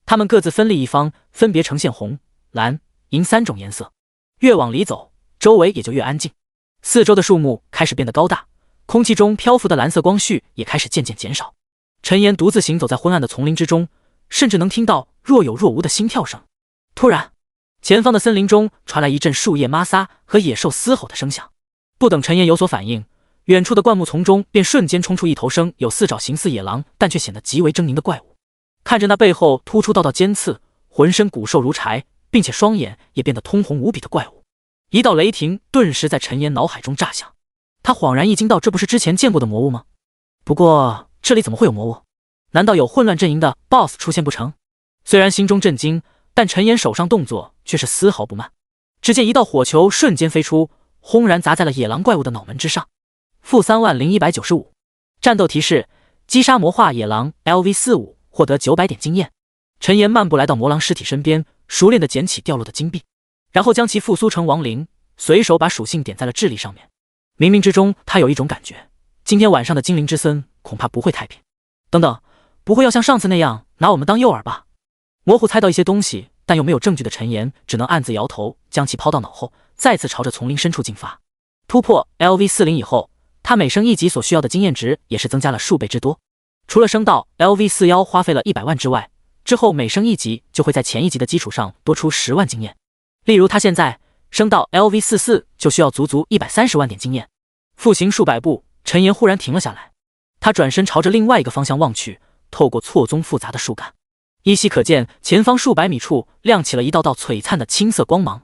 它们各自分立一方，分别呈现红、蓝、银3种颜色。越往里走，周围也就越安静，四周的树木开始变得高大，空气中漂浮的蓝色光绪也开始渐渐减少。陈岩独自行走在昏暗的丛林之中，甚至能听到若有若无的心跳声。突然，前方的森林中传来一阵树叶摩挲和野兽嘶吼的声响。不等陈岩有所反应，远处的灌木丛中便瞬间冲出一头生有4爪形似野狼，但却显得极为狰狞的怪物。看着那背后突出道道尖刺，浑身骨瘦如柴，并且双眼也变得通红无比的怪物，一道雷霆顿时在陈岩脑海中炸响。他恍然一惊道，这不是之前见过的魔物吗？不过这里怎么会有魔物？难道有混乱阵营的 BOSS 出现不成？虽然心中震惊，但陈岩手上动作却是丝毫不慢。只见一道火球瞬间飞出，轰然砸在了野狼怪物的脑门之上。-30195。战斗提示：击杀魔化野狼 LV45，获得900点经验。陈岩漫步来到魔狼尸体身边，熟练地捡起掉落的金币，然后将其复苏成亡灵，随手把属性点在了智力上面。冥冥之中，他有一种感觉，今天晚上的精灵之森恐怕不会太平。等等，不会要像上次那样拿我们当诱饵吧？模糊猜到一些东西，但又没有证据的陈岩只能暗自摇头，将其抛到脑后，再次朝着丛林深处进发。突破 LV40以后，他每升1级所需要的经验值也是增加了数倍之多。除了升到 LV41花费了100万之外，之后每升1级就会在前1级的基础上多出10万经验。例如他现在升到 LV44就需要足足130万点经验。复行数百步，陈岩忽然停了下来，他转身朝着另外一个方向望去，透过错综复杂的树干，依稀可见前方数百米处亮起了一道道璀璨的青色光芒。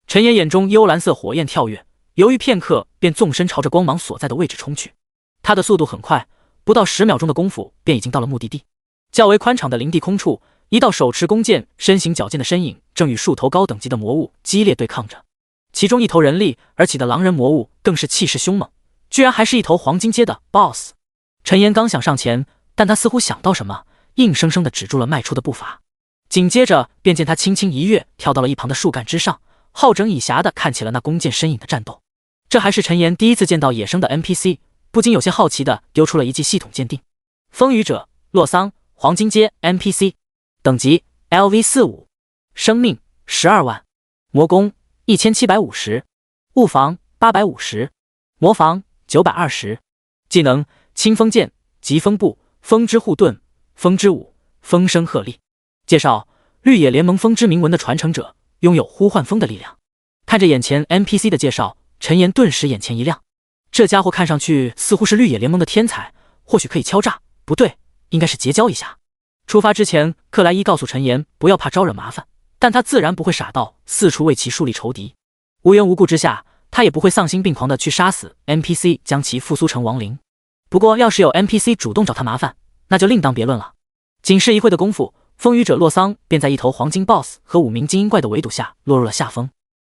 陈岩眼中幽蓝色火焰跳跃，犹豫片刻便纵身朝着光芒所在的位置冲去。他的速度很快，不到10秒钟的功夫便已经到了目的地。较为宽敞的林地空处，一道手持弓箭、身形矫健的身影正与数头高等级的魔物激烈对抗着。其中一头人力而起的狼人魔物更是气势凶猛，居然还是一头黄金阶的 BOSS。 陈岩刚想上前，但他似乎想到什么，硬生生地止住了迈出的步伐。紧接着便见他轻轻一跃，跳到了一旁的树干之上，好整以暇地看起了那弓箭身影的战斗。这还是陈岩第一次见到野生的 NPC， 不禁有些好奇地丢出了一记系统鉴定：风雨者洛桑，黄金阶 NPC， 等级 LV45， 生命12万，魔攻1750，物防850，魔防920，技能清风剑、疾风步、风之护盾、风之舞、风声鹤唳。介绍：绿野联盟风之铭文的传承者，拥有呼唤风的力量。看着眼前 NPC 的介绍，陈岩顿时眼前一亮，这家伙看上去似乎是绿野联盟的天才，或许可以敲诈，不对，应该是结交一下。出发之前，克莱伊告诉陈岩不要怕招惹麻烦，但他自然不会傻到四处为其树立仇敌。无缘无故之下，他也不会丧心病狂的去杀死 NPC， 将其复苏成亡灵。不过要是有 NPC 主动找他麻烦，那就另当别论了。仅是一会的功夫，风雨者洛桑便在一头黄金 BOSS 和5名精英怪的围堵下落入了下风。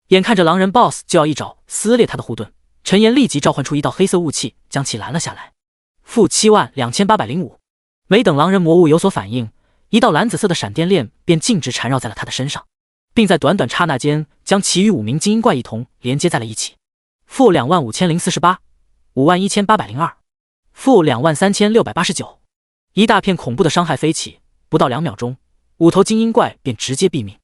眼看着狼人 BOSS 就要一爪撕裂他的护盾，陈岩立即召唤出一道黑色雾气，将其拦了下来。-72805。没等狼人魔物有所反应，一道蓝紫色的闪电链便径直缠绕在了他的身上，并在短短刹那间将其余5名精英怪一同连接在了一起。-25048，-51802，-23689，一大片恐怖的伤害飞起，不到2秒钟，5头精英怪便直接毙命，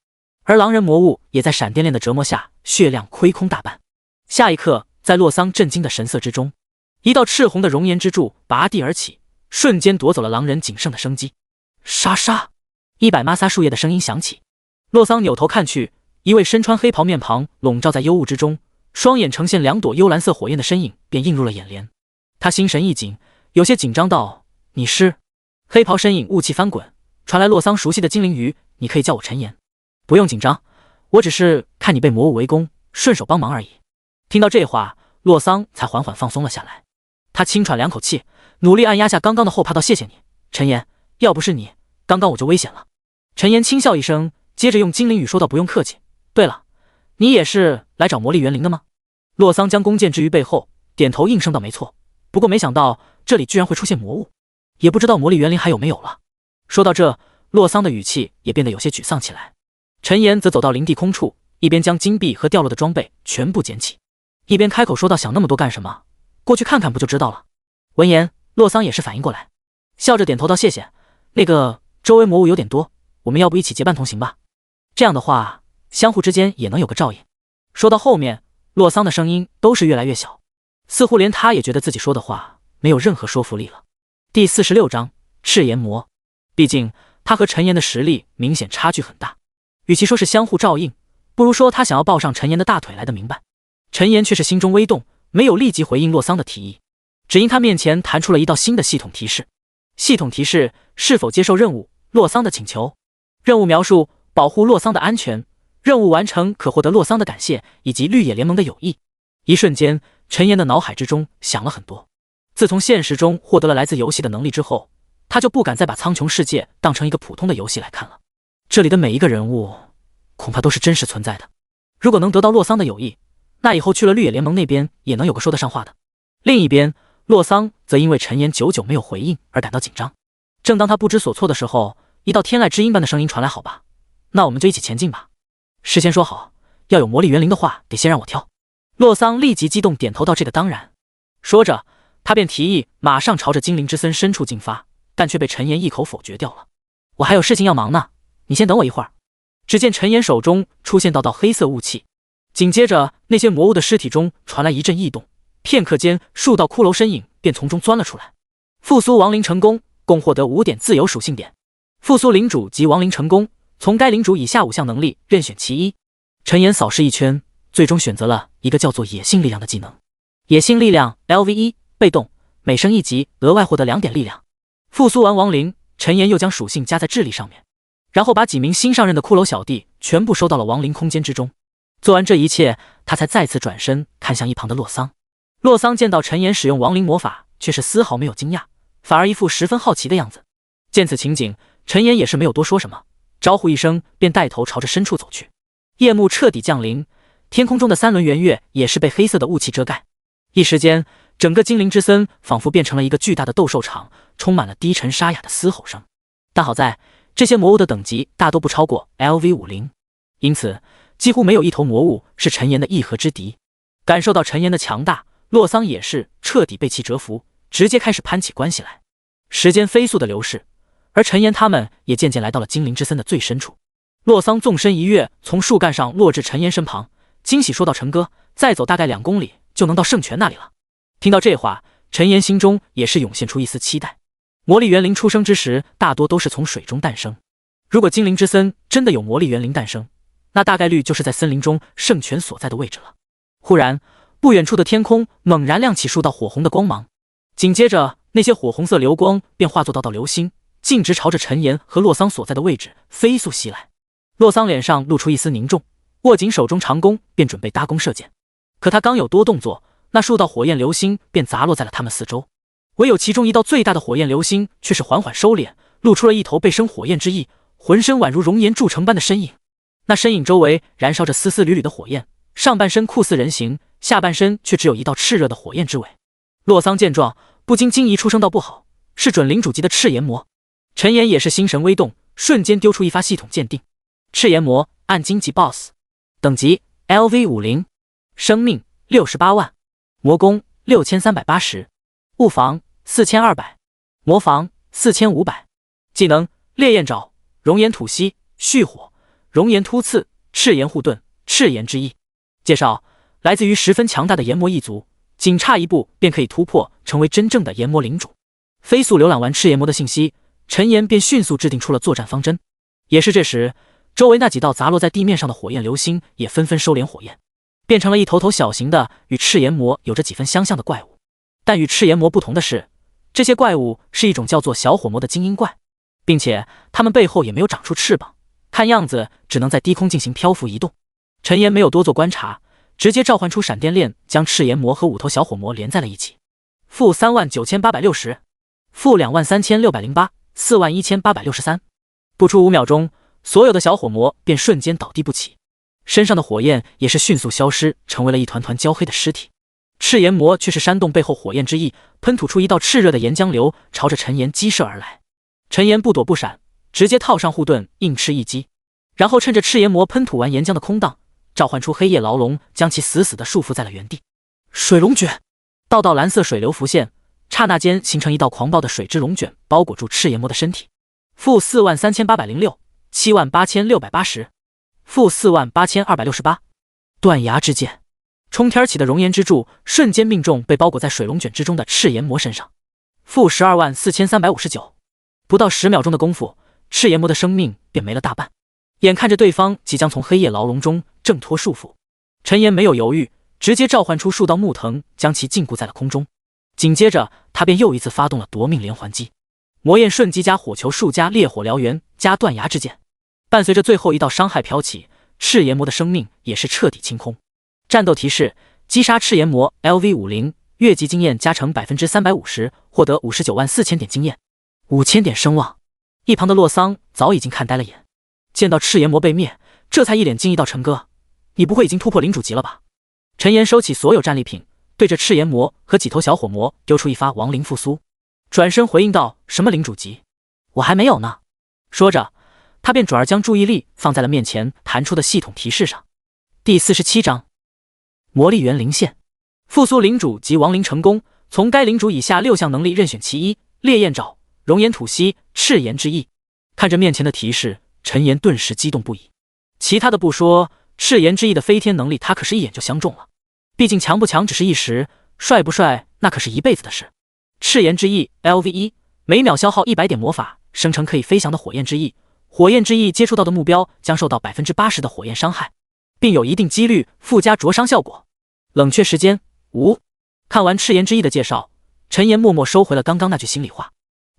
而狼人魔物也在闪电链的折磨下血量亏空大半。下一刻，在洛桑震惊的神色之中，一道赤红的熔岩之柱拔地而起，瞬间夺走了狼人仅剩的生机。沙沙，100玛撒树叶的声音响起，洛桑扭头看去，一位身穿黑袍面庞笼罩在幽雾之中，双眼呈现2朵幽蓝色火焰的身影便映入了眼帘。他心神一紧，有些紧张道：“你是？”黑袍身影雾气翻滚，传来洛桑熟悉的精灵语：“你可以叫我陈岩。”“不用紧张，我只是看你被魔物围攻，顺手帮忙而已。”听到这话，洛桑才缓缓放松了下来。他轻喘2口气，努力按压下刚刚的后怕道：“谢谢你，陈岩，要不是你，刚刚我就危险了。”陈岩轻笑一声，接着用精灵语说道：“不用客气。对了，你也是来找魔力园灵的吗？”洛桑将弓箭置于背后，点头应声道：“没错，不过没想到这里居然会出现魔物，也不知道魔力园灵还有没有了。”说到这，洛桑的语气也变得有些沮丧起来。陈岩则走到林地空处，一边将金币和掉落的装备全部捡起，一边开口说道：“想那么多干什么？过去看看不就知道了。”闻言，洛桑也是反应过来，笑着点头道：“谢谢。那个，周围魔物有点多，我们要不一起结伴同行吧？这样的话，相互之间也能有个照应。”说到后面，洛桑的声音都是越来越小，似乎连他也觉得自己说的话没有任何说服力了。第46章赤炎魔。毕竟他和陈岩的实力明显差距很大，与其说是相互照应，不如说他想要抱上陈岩的大腿来的明白。陈岩却是心中微动，没有立即回应洛桑的提议，只因他面前弹出了一道新的系统提示。系统提示：是否接受任务？洛桑的请求。任务描述：保护洛桑的安全，任务完成可获得洛桑的感谢以及绿野联盟的友谊。一瞬间，陈岩的脑海之中想了很多。自从现实中获得了来自游戏的能力之后，他就不敢再把苍穹世界当成一个普通的游戏来看了。这里的每一个人物恐怕都是真实存在的，如果能得到洛桑的友谊，那以后去了绿野联盟那边也能有个说得上话的。另一边，洛桑则因为陈岩久久没有回应而感到紧张。正当他不知所措的时候，一道天籁之音般的声音传来：“好吧，那我们就一起前进吧。事先说好，要有魔力园灵的话，得先让我挑。”洛桑立即激动点头道：“这个当然。”说着，他便提议马上朝着精灵之森深处进发，但却被陈岩一口否决掉了。“我还有事情要忙呢，你先等我一会儿。”只见陈岩手中出现道道黑色雾气，紧接着那些魔物的尸体中传来一阵异动，片刻间数道骷髅身影便从中钻了出来。复苏亡灵成功，共获得5点自由属性点。复苏领主及亡灵成功，从该领主以下5项能力任选其一。陈岩扫视一圈，最终选择了一个叫做野性力量的技能。野性力量 LV1， 被动，每升1级额外获得2点力量。复苏完亡灵，陈岩又将属性加在智力上面，然后把几名新上任的骷髅小弟全部收到了亡灵空间之中。做完这一切，他才再次转身看向一旁的洛桑。洛桑见到陈岩使用亡灵魔法，却是丝毫没有惊讶，反而一副十分好奇的样子。见此情景，陈岩也是没有多说什么，招呼一声便带头朝着深处走去。夜幕彻底降临，天空中的3轮圆月也是被黑色的雾气遮盖。一时间，整个精灵之森仿佛变成了一个巨大的斗兽场，充满了低沉沙哑的嘶吼声。但好在这些魔物的等级大多不超过 LV50， 因此几乎没有一头魔物是陈岩的一合之敌。感受到陈岩的强大，洛桑也是彻底被其折服，直接开始攀起关系来。时间飞速的流逝，而陈岩他们也渐渐来到了精灵之森的最深处。洛桑纵身一跃，从树干上落至陈岩身旁，惊喜说道：“陈哥，再走大概2公里就能到圣泉那里了。”听到这话，陈岩心中也是涌现出一丝期待。魔力园灵出生之时，大多都是从水中诞生。如果精灵之森真的有魔力园灵诞生，那大概率就是在森林中圣泉所在的位置了。忽然，不远处的天空猛然亮起数道火红的光芒，紧接着那些火红色流光便化作道道流星，径直朝着陈岩和洛桑所在的位置飞速袭来。洛桑脸上露出一丝凝重，握紧手中长弓，便准备搭弓射箭。可他刚有多动作，那数道火焰流星便砸落在了他们四周。唯有其中一道最大的火焰流星却是缓缓收敛，露出了一头被生火焰之翼，浑身宛如熔岩铸成般的身影。那身影周围燃烧着丝丝缕缕的火焰，上半身酷似人形，下半身却只有一道炽热的火焰之尾。洛桑见状，不禁惊疑出声道：“不好，是准领主级的赤炎魔！”陈岩也是心神微动，瞬间丢出一发系统鉴定。赤炎魔，暗金级 BOSS， 等级 LV50， 生命68万，魔攻6380，物防4200，魔防4500，技能烈焰爪、熔岩吐息、蓄火、熔岩突刺、赤炎护盾、赤炎之翼。介绍：来自于十分强大的炎魔一族，仅差一步便可以突破，成为真正的炎魔领主。飞速浏览完赤炎魔的信息，陈岩便迅速制定出了作战方针。也是这时，周围那几道砸落在地面上的火焰流星也纷纷收敛火焰，变成了一头头小型的与赤炎魔有着几分相像的怪物。但与赤炎魔不同的是，这些怪物是一种叫做小火魔的精英怪，并且它们背后也没有长出翅膀，看样子只能在低空进行漂浮移动。陈岩没有多做观察，直接召唤出闪电链，将赤炎魔和5头小火魔连在了一起。-39860， -23608， 41863。不出5秒钟，所有的小火魔便瞬间倒地不起，身上的火焰也是迅速消失，成为了一团团焦黑的尸体。赤炎魔却是煽动背后火焰之翼，喷吐出一道炽热的岩浆流，朝着陈岩激射而来。陈岩不躲不闪，直接套上护盾硬吃一击，然后趁着赤炎魔喷吐完岩浆的空档，召唤出黑夜牢笼，将其死死地束缚在了原地。水龙卷，道道蓝色水流浮现，刹那间形成一道狂暴的水之龙卷，包裹住赤炎魔的身体。-43806， 78680， -48268。断崖之剑，冲天起的熔岩之柱瞬间命中被包裹在水龙卷之中的赤炎魔身上。-124,359。不到10秒钟的功夫，赤炎魔的生命便没了大半。眼看着对方即将从黑夜牢笼中挣脱束缚，陈岩没有犹豫，直接召唤出数道木藤，将其禁锢在了空中。紧接着，他便又一次发动了夺命连环击，魔焰瞬击加火球术加烈火燎原加断崖之剑。伴随着最后一道伤害飘起，赤炎魔的生命也是彻底清空。战斗提示：击杀赤炎魔 LV50， 越级经验加成 350%， 获得594000点经验，5000点声望。一旁的洛桑早已经看呆了眼，见到赤炎魔被灭，这才一脸惊异道：“陈哥，你不会已经突破领主级了吧？”陈岩收起所有战利品，对着赤炎魔和几头小火魔丢出一发亡灵复苏，转身回应道：“什么领主级？我还没有呢。”说着，他便转而将注意力放在了面前弹出的系统提示上。第47章魔力园灵线，复苏领主及亡灵成功，从该领主以下6项能力任选其一：烈焰爪、熔岩吐息、赤炎之翼。看着面前的提示，陈岩顿时激动不已。其他的不说，赤炎之翼的飞天能力他可是一眼就相中了，毕竟强不强只是一时，帅不帅那可是一辈子的事。赤炎之翼 LV1， 每秒消耗100点魔法，生成可以飞翔的火焰之翼，火焰之翼接触到的目标将受到 80% 的火焰伤害，并有一定几率附加灼伤效果。冷却时间5。看完赤炎之翼的介绍，陈岩默默收回了刚刚那句心里话。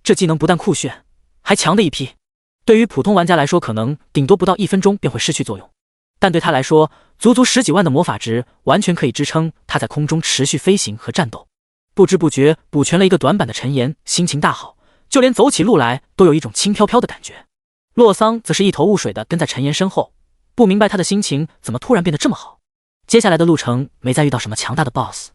这技能不但酷炫，还强的一批。对于普通玩家来说，可能顶多不到1分钟便会失去作用，但对他来说，足足10几万的魔法值完全可以支撑他在空中持续飞行和战斗。不知不觉补全了一个短板的陈岩心情大好，就连走起路来都有一种轻飘飘的感觉。洛桑则是一头雾水的跟在陈岩身后，不明白他的心情怎么突然变得这么好。接下来的路程没再遇到什么强大的 BOSS，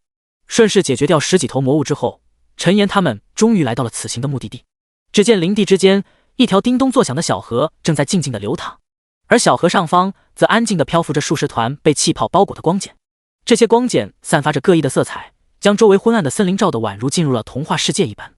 顺势解决掉10几头魔物之后，陈岩他们终于来到了此行的目的地。只见林地之间，一条叮咚作响的小河正在静静的流淌，而小河上方则安静地漂浮着数十团被气泡包裹的光茧。这些光茧散发着各异的色彩，将周围昏暗的森林照得宛如进入了童话世界一般。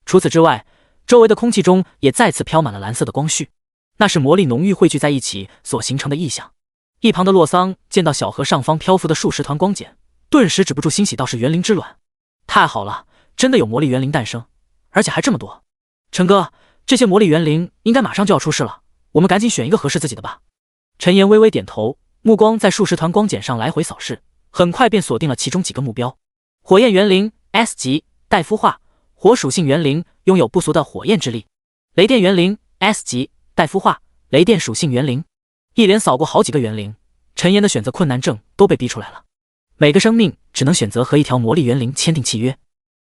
除此之外，周围的空气中也再次飘满了蓝色的光绪，那是魔力浓郁汇聚在一起所形成的异象。一旁的洛桑见到小河上方漂浮的数十团光茧，顿时止不住欣喜道：“是园灵之卵，太好了，真的有魔力园灵诞生，而且还这么多。陈哥，这些魔力园灵应该马上就要出世了，我们赶紧选一个合适自己的吧。”陈岩微微点头，目光在数十团光茧上来回扫视，很快便锁定了其中几个目标。火焰园灵 S 级，待孵化，火属性园灵，拥有不俗的火焰之力。雷电园灵 S 级，待孵化，雷电属性园灵。一连扫过好几个园灵，陈岩的选择困难症都被逼出来了。每个生命只能选择和一条魔力园灵签订契约，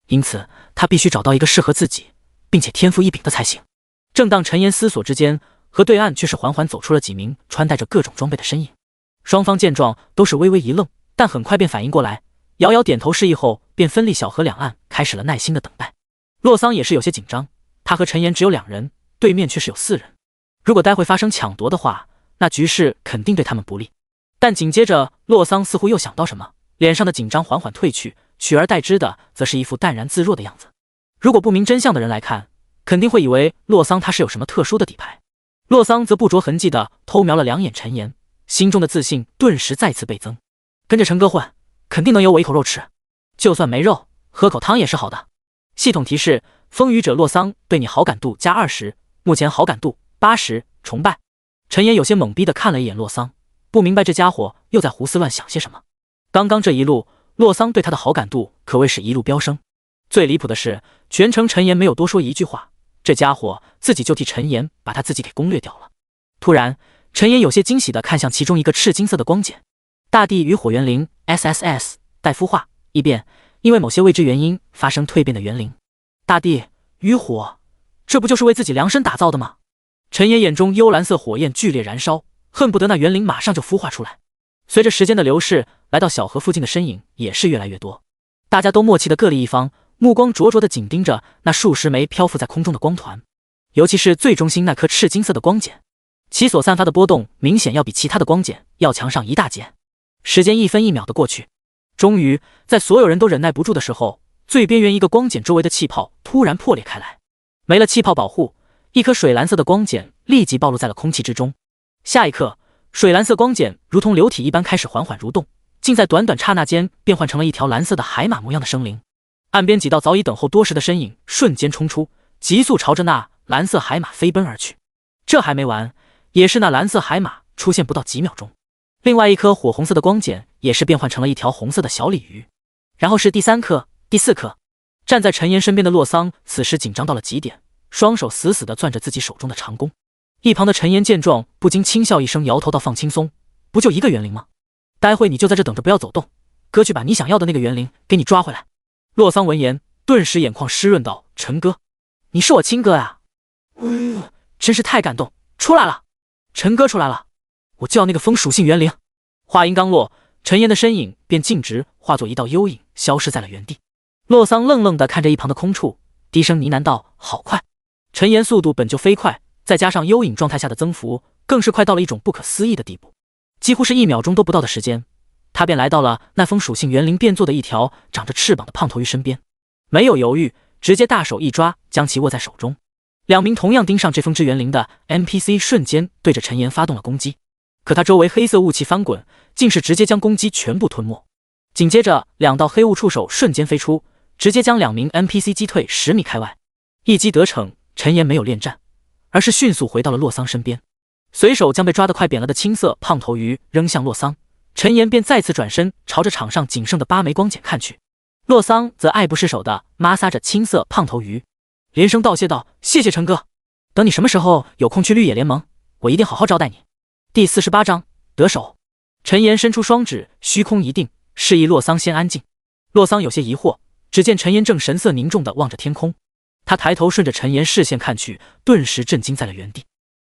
因此他必须找到一个适合自己并且天赋异禀的才行。正当陈岩思索之间，河对岸却是缓缓走出了几名穿戴着各种装备的身影。双方见状都是微微一愣，但很快便反应过来，摇摇点头示意后，便分立小河两岸，开始了耐心的等待。洛桑也是有些紧张，他和陈岩只有2人，对面却是有4人。如果待会发生抢夺的话，那局势肯定对他们不利。但紧接着，洛桑似乎又想到什么，脸上的紧张缓缓褪去，取而代之的则是一副淡然自若的样子。如果不明真相的人来看，肯定会以为洛桑他是有什么特殊的底牌。洛桑则不着痕迹地偷瞄了两眼陈岩，心中的自信顿时再次倍增。跟着陈哥混，肯定能有我一口肉吃，就算没肉，喝口汤也是好的。系统提示：风雨者洛桑对你好感度加20，目前好感度80，崇拜。陈岩有些懵逼地看了一眼洛桑，不明白这家伙又在胡思乱想些什么。刚刚这一路，洛桑对他的好感度可谓是一路飙升。最离谱的是，全程陈岩没有多说一句话，这家伙自己就替陈岩把他自己给攻略掉了。突然，陈岩有些惊喜地看向其中一个赤金色的光茧，大地与火元灵 SSS 待孵化异变，因为某些未知原因发生蜕变的元灵。大地与火，这不就是为自己量身打造的吗？陈岩眼中幽蓝色火焰剧烈燃烧，恨不得那元灵马上就孵化出来。随着时间的流逝，来到小河附近的身影也是越来越多，大家都默契的各立一方，目光灼灼的紧盯着那数十枚漂浮在空中的光团，尤其是最中心那颗赤金色的光茧，其所散发的波动明显要比其他的光茧要强上一大截。时间一分一秒的过去，终于在所有人都忍耐不住的时候，最边缘一个光茧周围的气泡突然破裂开来，没了气泡保护，一颗水蓝色的光茧立即暴露在了空气之中。下一刻，水蓝色光茧如同流体一般开始缓缓蠕动，竟在短短刹那间变换成了一条蓝色的海马模样的生灵。岸边几道早已等候多时的身影瞬间冲出，急速朝着那蓝色海马飞奔而去。这还没完，也是那蓝色海马出现不到几秒钟，另外一颗火红色的光茧也是变换成了一条红色的小鲤鱼。然后是第3颗、第4颗。站在陈岩身边的洛桑此时紧张到了极点，双手死死地攥着自己手中的长弓。一旁的陈岩见状，不禁轻笑一声，摇头道：“放轻松，不就一个元灵吗？待会你就在这等着，不要走动，哥去把你想要的那个元灵给你抓回来。”洛桑闻言，顿时眼眶湿润道：“陈哥，你是我亲哥呀！真是太感动，出来了，陈哥出来了，我就要那个风属性元灵。”话音刚落，陈岩的身影便径直化作一道幽影，消失在了原地。洛桑愣愣地看着一旁的空处，低声呢喃道：“好快！”陈岩速度本就飞快，再加上幽影状态下的增幅，更是快到了一种不可思议的地步。几乎是1秒钟都不到的时间，他便来到了那风属性元灵变作的一条长着翅膀的胖头鱼身边，没有犹豫，直接大手一抓，将其握在手中。2名同样盯上这风之元灵的 NPC 瞬间对着陈岩发动了攻击，可他周围黑色雾气翻滚，竟是直接将攻击全部吞没。紧接着2道黑雾触手瞬间飞出，直接将2名 NPC 击退10米开外。一击得逞，陈岩没有恋战，而是迅速回到了洛桑身边，随手将被抓得快扁了的青色胖头鱼扔向洛桑。陈岩便再次转身朝着场上仅剩的8枚光茧看去，洛桑则爱不释手地抹撒着青色胖头鱼，连声道谢道：“谢谢陈哥，等你什么时候有空去绿野联盟，我一定好好招待你。”第48章得手。陈岩伸出双指，虚空一定，示意洛桑先安静。洛桑有些疑惑，只见陈岩正神色凝重地望着天空，他抬头顺着陈岩视线看去，顿时震惊在了原地。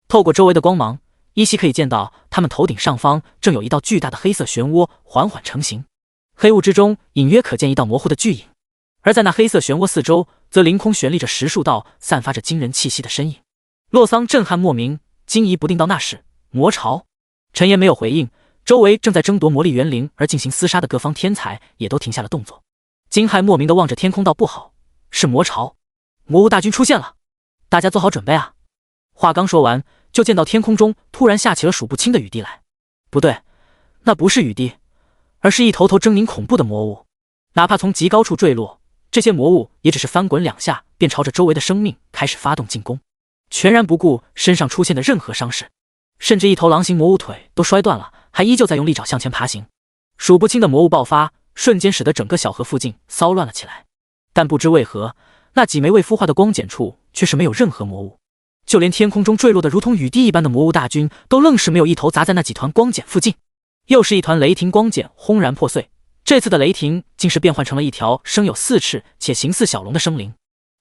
透过周围的光芒，依稀可以见到他们头顶上方正有一道巨大的黑色漩涡缓缓成型，黑雾之中隐约可见一道模糊的巨影，而在那黑色漩涡四周，则凌空悬立着10数道散发着惊人气息的身影。洛桑震撼莫名，惊疑不定道：“那是魔潮？”陈岩没有回应，周围正在争夺魔力元灵而进行厮杀的各方天才也都停下了动作，惊骇莫名地望着天空道：“不好，是魔潮！魔物大军出现了，大家做好准备啊！”话刚说完，就见到天空中突然下起了数不清的雨滴来。不对，那不是雨滴，而是一头头狰狞恐怖的魔物。哪怕从极高处坠落，这些魔物也只是翻滚2下，便朝着周围的生命开始发动进攻，全然不顾身上出现的任何伤势，甚至一头狼形魔物腿都摔断了，还依旧在用利爪向前爬行。数不清的魔物爆发，瞬间使得整个小河附近骚乱了起来。但不知为何，那几枚未孵化的光茧处却是没有任何魔物，就连天空中坠落的如同雨滴一般的魔物大军都愣是没有一头砸在那几团光茧附近。又是一团雷霆光茧轰然破碎，这次的雷霆竟是变换成了一条生有4翅且形似小龙的生灵，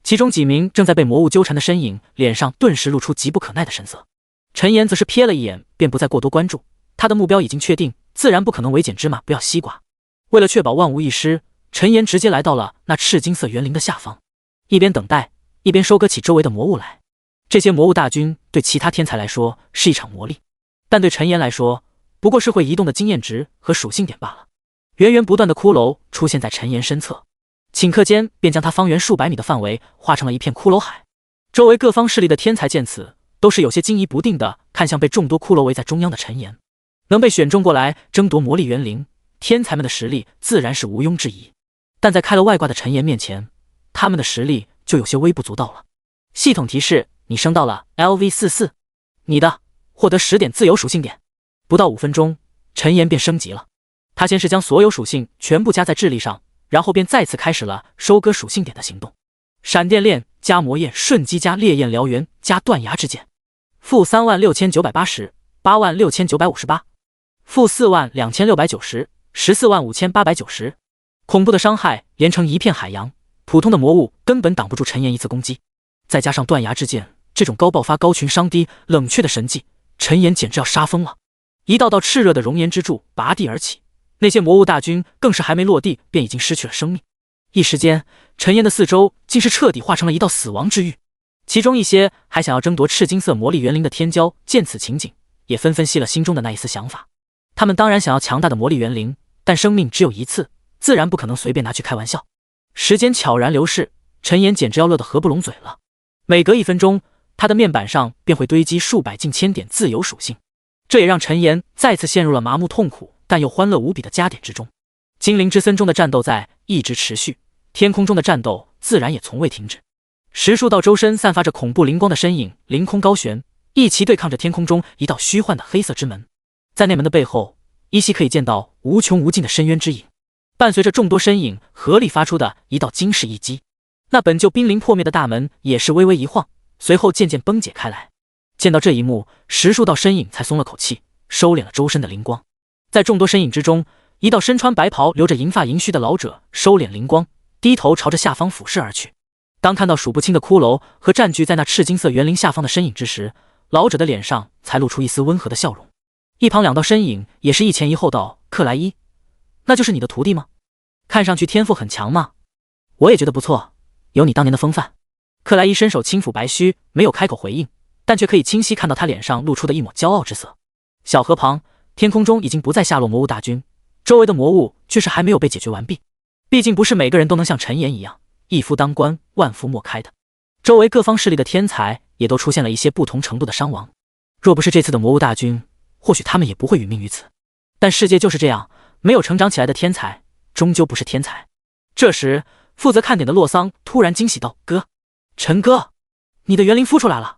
其中几名正在被魔物纠缠的身影脸上顿时露出急不可耐的神色。陈岩则是瞥了一眼，便不再过多关注，他的目标已经确定，自然不可能唯捡芝麻不要西瓜。为了确保万无一失，陈岩直接来到了那赤金色园林的下方，一边等待，一边收割起周围的魔物来。这些魔物大军对其他天才来说是一场磨砺，但对陈岩来说，不过是会移动的经验值和属性点罢了。源源不断的骷髅出现在陈岩身侧，顷刻间便将他方圆数百米的范围化成了一片骷髅海。周围各方势力的天才见此，都是有些惊疑不定的看向被众多骷髅围在中央的陈岩。能被选中过来争夺魔力园灵，天才们的实力自然是毋庸置疑，但在开了外挂的陈岩面前，他们的实力就有些微不足道了。系统提示：你升到了 LV44， 你的获得10点自由属性点。不到5分钟，陈岩便升级了。他先是将所有属性全部加在智力上，然后便再次开始了收割属性点的行动。闪电链加魔焰瞬击加烈焰燎原加断崖之剑，负36980， 86958，负42690， 145,890。恐怖的伤害连成一片海洋，普通的魔物根本挡不住陈岩一次攻击。再加上断崖之剑这种高爆发、高群伤低、冷却的神技，陈岩简直要杀疯了。一道道炽热的熔岩之柱拔地而起，那些魔物大军更是还没落地便已经失去了生命。一时间，陈岩的四周竟是彻底化成了一道死亡之域。其中一些还想要争夺赤金色魔力园灵的天骄见此情景，也纷纷熄了心中的那一丝想法。他们当然想要强大的魔力园灵，但生命只有一次，自然不可能随便拿去开玩笑。时间悄然流逝，陈岩简直要乐得合不拢嘴了。每隔1分钟，他的面板上便会堆积数百近千点自由属性，这也让陈岩再次陷入了麻木痛苦但又欢乐无比的加点之中。精灵之森中的战斗在一直持续，天空中的战斗自然也从未停止。10数道周身散发着恐怖灵光的身影凌空高悬，一齐对抗着天空中一道虚幻的黑色之门。在那门的背后，依稀可以见到无穷无尽的深渊之影，伴随着众多身影合力发出的一道惊世一击，那本就濒临破灭的大门也是微微一晃，随后渐渐崩解开来。见到这一幕，10数道身影才松了口气，收敛了周身的灵光。在众多身影之中，一道身穿白袍、留着银发银须的老者收敛灵光，低头朝着下方俯视而去。当看到数不清的骷髅和占据在那赤金色园林下方的身影之时，老者的脸上才露出一丝温和的笑容。一旁2道身影也是一前一后道：“克莱伊，那就是你的徒弟吗？看上去天赋很强嘛。我也觉得不错，有你当年的风范。”克莱伊伸手轻抚白须，没有开口回应，但却可以清晰看到他脸上露出的一抹骄傲之色。小河旁，天空中已经不再下落魔物大军，周围的魔物却是还没有被解决完毕。毕竟不是每个人都能像陈岩一样一夫当关万夫莫开的，周围各方势力的天才也都出现了一些不同程度的伤亡。若不是这次的魔物大军，或许他们也不会殒命于此。但世界就是这样，没有成长起来的天才终究不是天才。这时负责看点的洛桑突然惊喜道：“哥，陈哥，你的元灵孵出来了。”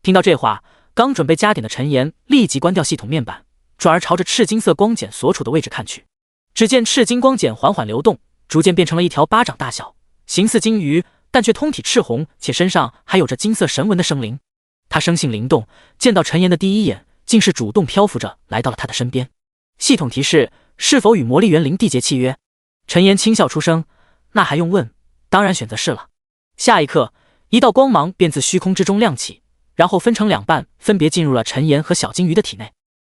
听到这话，刚准备加点的陈岩立即关掉系统面板，转而朝着赤金色光茧所处的位置看去。只见赤金光茧缓缓流动，逐渐变成了一条巴掌大小，形似金鱼，但却通体赤红，且身上还有着金色神纹的生灵。他生性灵动，见到陈岩的第一眼，竟是主动漂浮着来到了他的身边。系统提示：是否与魔力园灵缔结契约？陈岩轻笑出声：“那还用问？当然选择是了。”下一刻，一道光芒便自虚空之中亮起，然后分成2半，分别进入了陈岩和小金鱼的体内。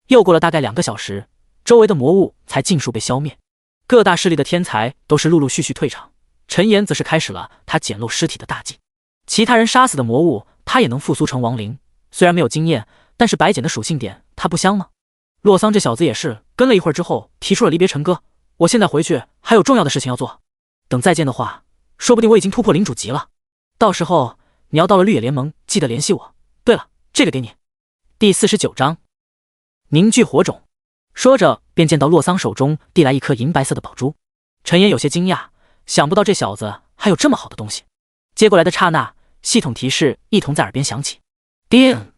又过了大概2个小时，周围的魔物才尽数被消灭，各大势力的天才都是陆陆续续退场。陈岩则是开始了他捡漏尸体的大计。其他人杀死的魔物，他也能复苏成亡灵。虽然没有经验，但是白捡的属性点，他不香吗？洛桑这小子也是跟了一会儿之后，提出了离别陈哥。我现在回去还有重要的事情要做，等再见的话，说不定我已经突破领主级了。到时候你要到了绿野联盟，记得联系我。对了，这个给你。第49章凝聚火种。说着便见到洛桑手中递来一颗银白色的宝珠。陈岩有些惊讶，想不到这小子还有这么好的东西。接过来的刹那，系统提示一同在耳边响起：叮！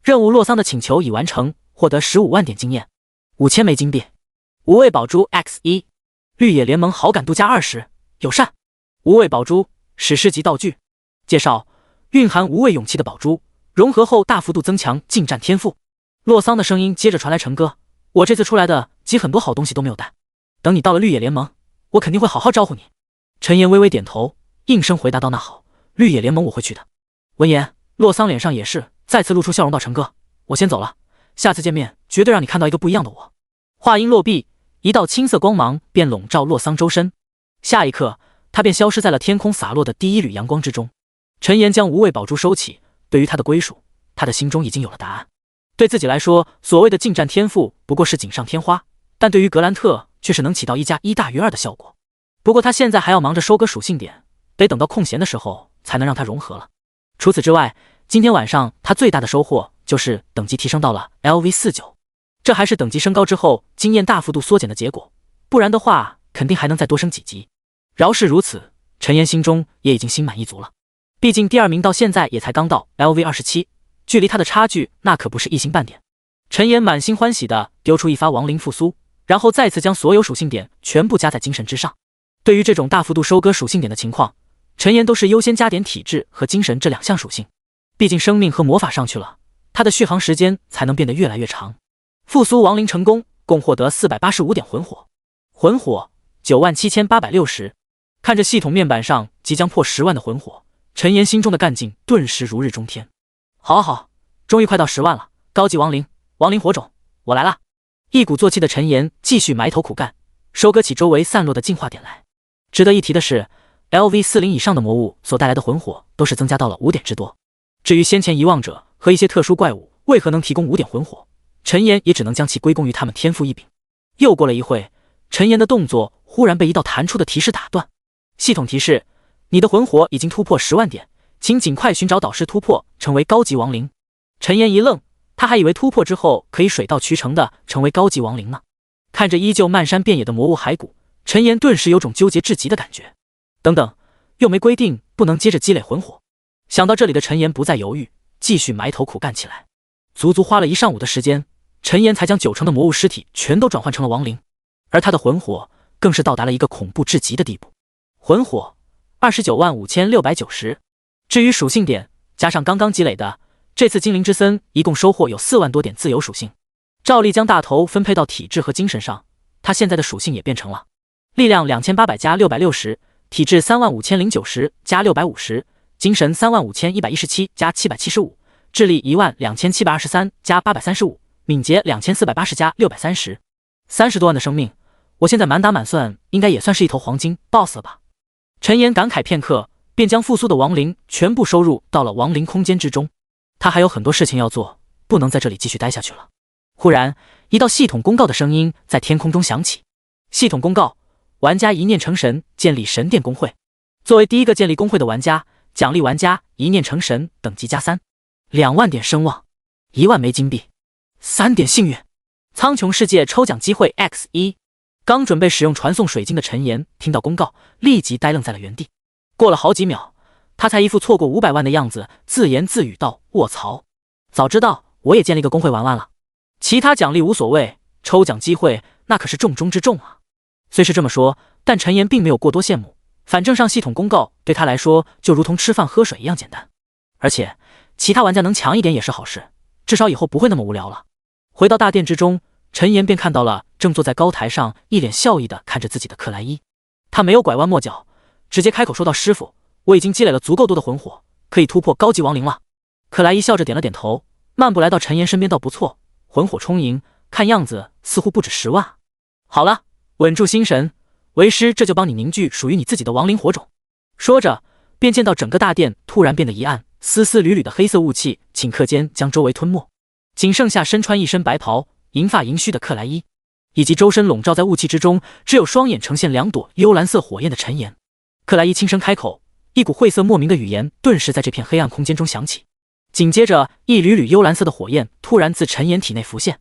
任务洛桑的请求已完成，获得15万点经验，5000枚金币。无畏宝珠 X1， 绿野联盟好感度加20，友善。无畏宝珠，史诗级道具。介绍：蕴含无畏勇气的宝珠，融合后大幅度增强近战天赋。洛桑的声音接着传来：陈哥，我这次出来的集很多好东西都没有带，等你到了绿野联盟，我肯定会好好招呼你。陈岩微微点头，应声回答道：那好，绿野联盟我会去的。闻言，洛桑脸上也是再次露出笑容道：陈哥，我先走了，下次见面绝对让你看到一个不一样的我。话音落毕，一道青色光芒便笼罩洛桑周身，下一刻他便消失在了天空洒落的第一缕阳光之中。陈岩将无畏宝珠收起，对于他的归属，他的心中已经有了答案。对自己来说，所谓的近战天赋不过是锦上添花，但对于格兰特却是能起到1+1=2的效果。不过他现在还要忙着收割属性点，得等到空闲的时候才能让它融合了。除此之外，今天晚上他最大的收获就是等级提升到了 LV49， 这还是等级升高之后经验大幅度缩减的结果，不然的话肯定还能再多升几级。饶是如此，陈岩心中也已经心满意足了。毕竟第2名到现在也才刚到 LV27， 距离他的差距那可不是一星半点。陈岩满心欢喜地丢出一发亡灵复苏，然后再次将所有属性点全部加在精神之上。对于这种大幅度收割属性点的情况，陈岩都是优先加点体质和精神这2项属性，毕竟生命和魔法上去了，他的续航时间才能变得越来越长。复苏亡灵成功，共获得485点魂火，魂火97860。看着系统面板上即将破10万的魂火，陈岩心中的干劲顿时如日中天。好，终于快到10万了，高级亡灵，亡灵火种，我来了！一鼓作气的陈岩继续埋头苦干，收割起周围散落的进化点来。值得一提的是，LV40以上的魔物所带来的魂火都是增加到了5点之多。至于先前遗忘者和一些特殊怪物为何能提供5点魂火，陈岩也只能将其归功于他们天赋异禀。又过了一会，陈岩的动作忽然被一道弹出的提示打断。系统提示：你的魂火已经突破10万点，请尽快寻找导师突破，成为高级亡灵。陈岩一愣，他还以为突破之后可以水到渠成的成为高级亡灵呢。看着依旧漫山遍野的魔物骸骨，陈岩顿时有种纠结至极的感觉。等等，又没规定不能接着积累魂火。想到这里的陈岩不再犹豫，继续埋头苦干起来。足足花了1上午的时间，陈岩才将90%的魔物尸体全都转换成了亡灵，而他的魂火更是到达了一个恐怖至极的地步。魂火295690。至于属性点，加上刚刚积累的，这次精灵之森一共收获有4万多点自由属性。照例将大头分配到体质和精神上，他现在的属性也变成了力量2800+660，体质35090+650，精神35117+775，智力12723+835，敏捷2480+630。30多万的生命，我现在满打满算应该也算是一头黄金 BOSS 了吧。陈岩感慨片刻，便将复苏的亡灵全部收入到了亡灵空间之中。他还有很多事情要做，不能在这里继续待下去了。忽然，一道系统公告的声音在天空中响起。系统公告：玩家一念成神，建立神殿公会。作为第一个建立公会的玩家，奖励玩家一念成神等级+3，2万点声望，1万枚金币，3点幸运。苍穹世界抽奖机会 X1。刚准备使用传送水晶的陈岩听到公告，立即呆愣在了原地。过了好几秒，他才一副错过500万的样子，自言自语道：卧槽，早知道我也建立个公会玩了。其他奖励无所谓，抽奖机会那可是重中之重啊。虽是这么说，但陈岩并没有过多羡慕，反正上系统公告对他来说就如同吃饭喝水一样简单。而且其他玩家能强一点也是好事，至少以后不会那么无聊了。回到大殿之中，陈岩便看到了正坐在高台上一脸笑意的看着自己的克莱伊。他没有拐弯抹角，直接开口说道：师傅，我已经积累了足够多的魂火，可以突破高级亡灵了。克莱伊笑着点了点头，漫步来到陈岩身边道：不错，魂火充盈，看样子似乎不止10万。好了，稳住心神，为师这就帮你凝聚属于你自己的亡灵火种。说着便见到整个大殿突然变得一暗，丝丝缕缕的黑色雾气顷刻间将周围吞没，仅剩下身穿一身白袍银发银须的克莱伊，以及周身笼罩在雾气之中，只有双眼呈现2朵幽蓝色火焰的陈岩。克莱伊轻声开口，一股晦涩莫名的语言顿时在这片黑暗空间中响起，紧接着一缕缕幽蓝色的火焰突然自陈岩体内浮现，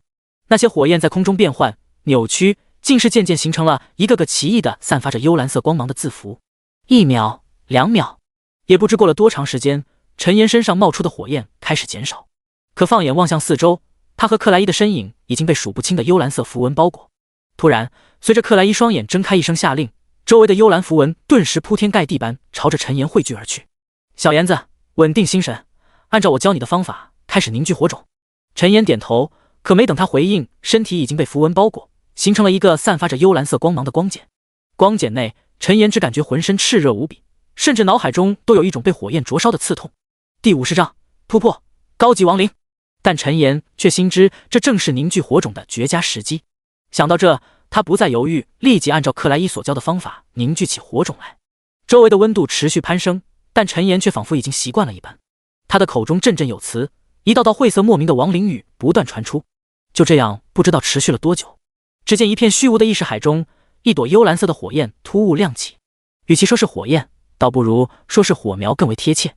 那些火焰在空中变换扭曲，竟是渐渐形成了一个个奇异的散发着幽蓝色光芒的字符。1秒2秒，也不知过了多长时间，陈岩身上冒出的火焰开始减少，可放眼望向四周，他和克莱伊的身影已经被数不清的幽蓝色符文包裹。突然，随着克莱伊双眼睁开一声下令，周围的幽蓝符文顿时铺天盖地般朝着陈岩汇聚而去。小妍子，稳定心神，按照我教你的方法开始凝聚火种。陈岩点头，可没等他回应，身体已经被符文包裹，形成了一个散发着幽蓝色光芒的光茧。光茧内，陈岩只感觉浑身炽热无比，甚至脑海中都有一种被火焰灼烧的刺痛。第50章突破高级亡灵，但陈岩却心知这正是凝聚火种的绝佳时机。想到这，他不再犹豫，立即按照克莱伊所教的方法凝聚起火种来。周围的温度持续攀升，但陈岩却仿佛已经习惯了一般。他的口中振振有词，一道道晦涩莫名的亡灵语不断传出。就这样，不知道持续了多久。只见一片虚无的意识海中，一朵幽蓝色的火焰突兀亮起。与其说是火焰，倒不如说是火苗更为贴切。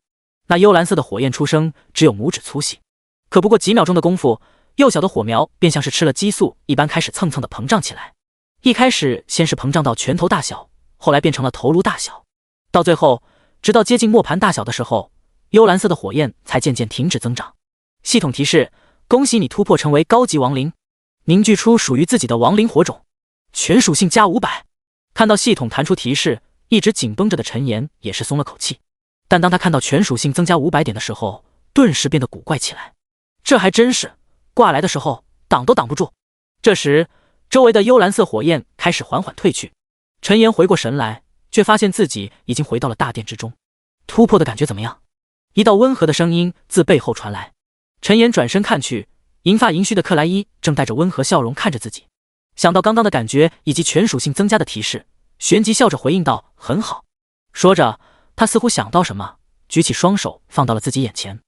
那幽蓝色的火焰出生只有拇指粗细，可不过几秒钟的功夫，幼小的火苗便像是吃了激素一般，开始蹭蹭的膨胀起来。一开始先是膨胀到拳头大小，后来变成了头颅大小，到最后直到接近磨盘大小的时候，幽蓝色的火焰才渐渐停止增长。系统提示：恭喜你突破成为高级亡灵，凝聚出属于自己的亡灵火种，全属性加500。看到系统弹出提示，一直紧绷着的陈岩也是松了口气。但当他看到全属性增加500点的时候，顿时变得古怪起来。这还真是，挂来的时候挡都挡不住。这时，周围的幽蓝色火焰开始缓缓退去。陈岩回过神来，却发现自己已经回到了大殿之中。突破的感觉怎么样？一道温和的声音自背后传来。陈岩转身看去，银发银须的克莱伊正带着温和笑容看着自己。想到刚刚的感觉以及全属性增加的提示，旋即笑着回应道：“很好。”说着，他似乎想到什么，举起双手放到了自己眼前。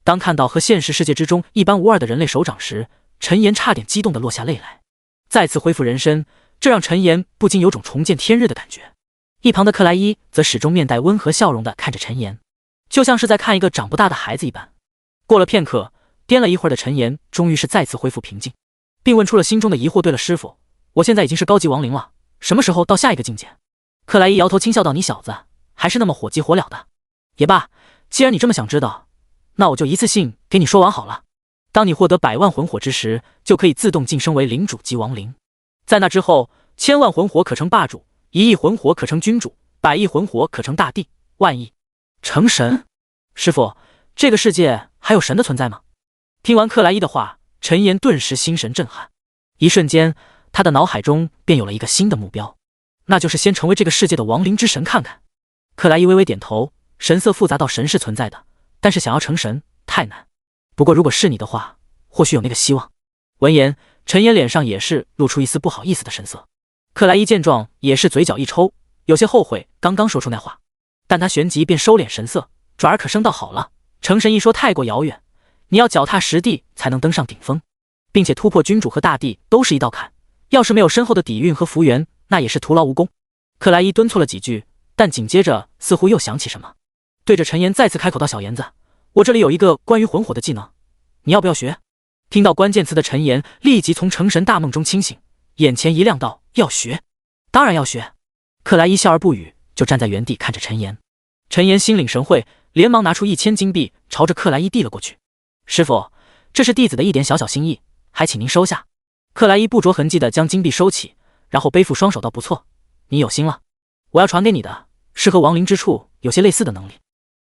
当看到和现实世界之中一般无二的人类手掌时，陈岩差点激动地落下泪来。再次恢复人身，这让陈岩不禁有种重见天日的感觉。一旁的克莱伊则始终面带温和笑容地看着陈岩，就像是在看一个长不大的孩子一般。过了片刻，掂了一会儿的陈岩终于是再次恢复平静，并问出了心中的疑惑：“对了，师傅，我现在已经是高级亡灵了，什么时候到下一个境界？”克莱伊摇头轻笑道：“你小子还是那么火急火燎的。也罢，既然你这么想知道，那我就一次性给你说完好了。当你获得100万魂火之时，就可以自动晋升为领主级亡灵。在那之后，1000万魂火可成霸主，1亿魂火可成君主，100亿魂火可成大帝，10000亿成神。师傅，这个世界还有神的存在吗？”听完克莱伊的话，陈岩顿时心神震撼。一瞬间，他的脑海中便有了一个新的目标，那就是先成为这个世界的亡灵之神看看。克莱伊微微点头，神色复杂到神是存在的，但是想要成神太难。不过如果是你的话，或许有那个希望。闻言，陈岩脸上也是露出一丝不好意思的神色。克莱伊见状也是嘴角一抽，有些后悔刚刚说出那话，但他旋即便收敛神色，转而可声道：“好了，成神一说太过遥远，你要脚踏实地才能登上顶峰，并且突破君主和大帝都是一道坎，要是没有深厚的底蕴和福缘，那也是徒劳无功。”克莱伊敦促了几句，但紧接着似乎又想起什么，对着陈岩再次开口道：“小岩子，我这里有一个关于魂火的技能，你要不要学？”听到关键词的陈岩立即从成神大梦中清醒，眼前一亮道：“要学？当然要学。”克莱伊笑而不语，就站在原地看着陈岩。陈岩心领神会，连忙拿出1000金币朝着克莱伊递了过去。“师傅，这是弟子的一点小小心意，还请您收下。”克莱伊不着痕迹地将金币收起，然后背负双手道：“不错，你有心了。我要传给你的是和亡灵之处有些类似的能力，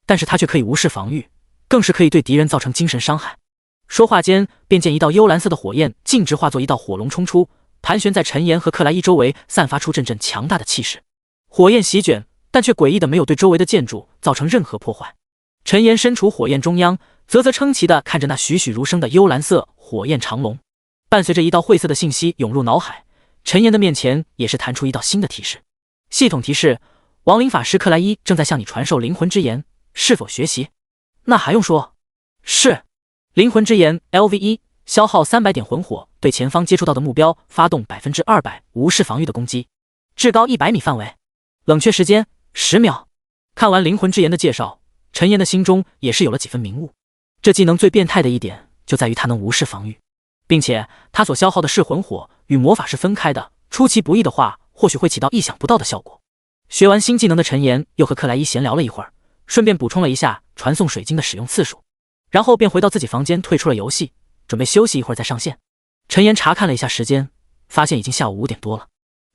但是它却可以无视防御，更是可以对敌人造成精神伤害。”说话间，便见一道幽蓝色的火焰径直化作一道火龙冲出，盘旋在陈岩和克莱伊周围，散发出阵阵强大的气势。火焰席卷，但却诡异的没有对周围的建筑造成任何破坏。陈岩身处火焰中央，啧啧称奇地看着那栩栩如生的幽蓝色火焰长龙。伴随着一道晦涩的信息涌入脑海，陈岩的面前也是弹出一道新的提示。系统提示：亡灵法师克莱伊正在向你传授灵魂之言，是否学习？那还用说？是。灵魂之言 LV1， 消耗300点魂火，对前方接触到的目标发动200%无视防御的攻击，至高100米范围，冷却时间10秒。看完灵魂之言的介绍，陈岩的心中也是有了几分明悟。这技能最变态的一点就在于它能无视防御，并且它所消耗的是魂火，与魔法是分开的，出其不意的话，或许会起到意想不到的效果。学完新技能的陈岩又和克莱伊闲聊了一会儿，顺便补充了一下传送水晶的使用次数，然后便回到自己房间退出了游戏，准备休息一会儿再上线。陈岩查看了一下时间，发现已经下午5点多了。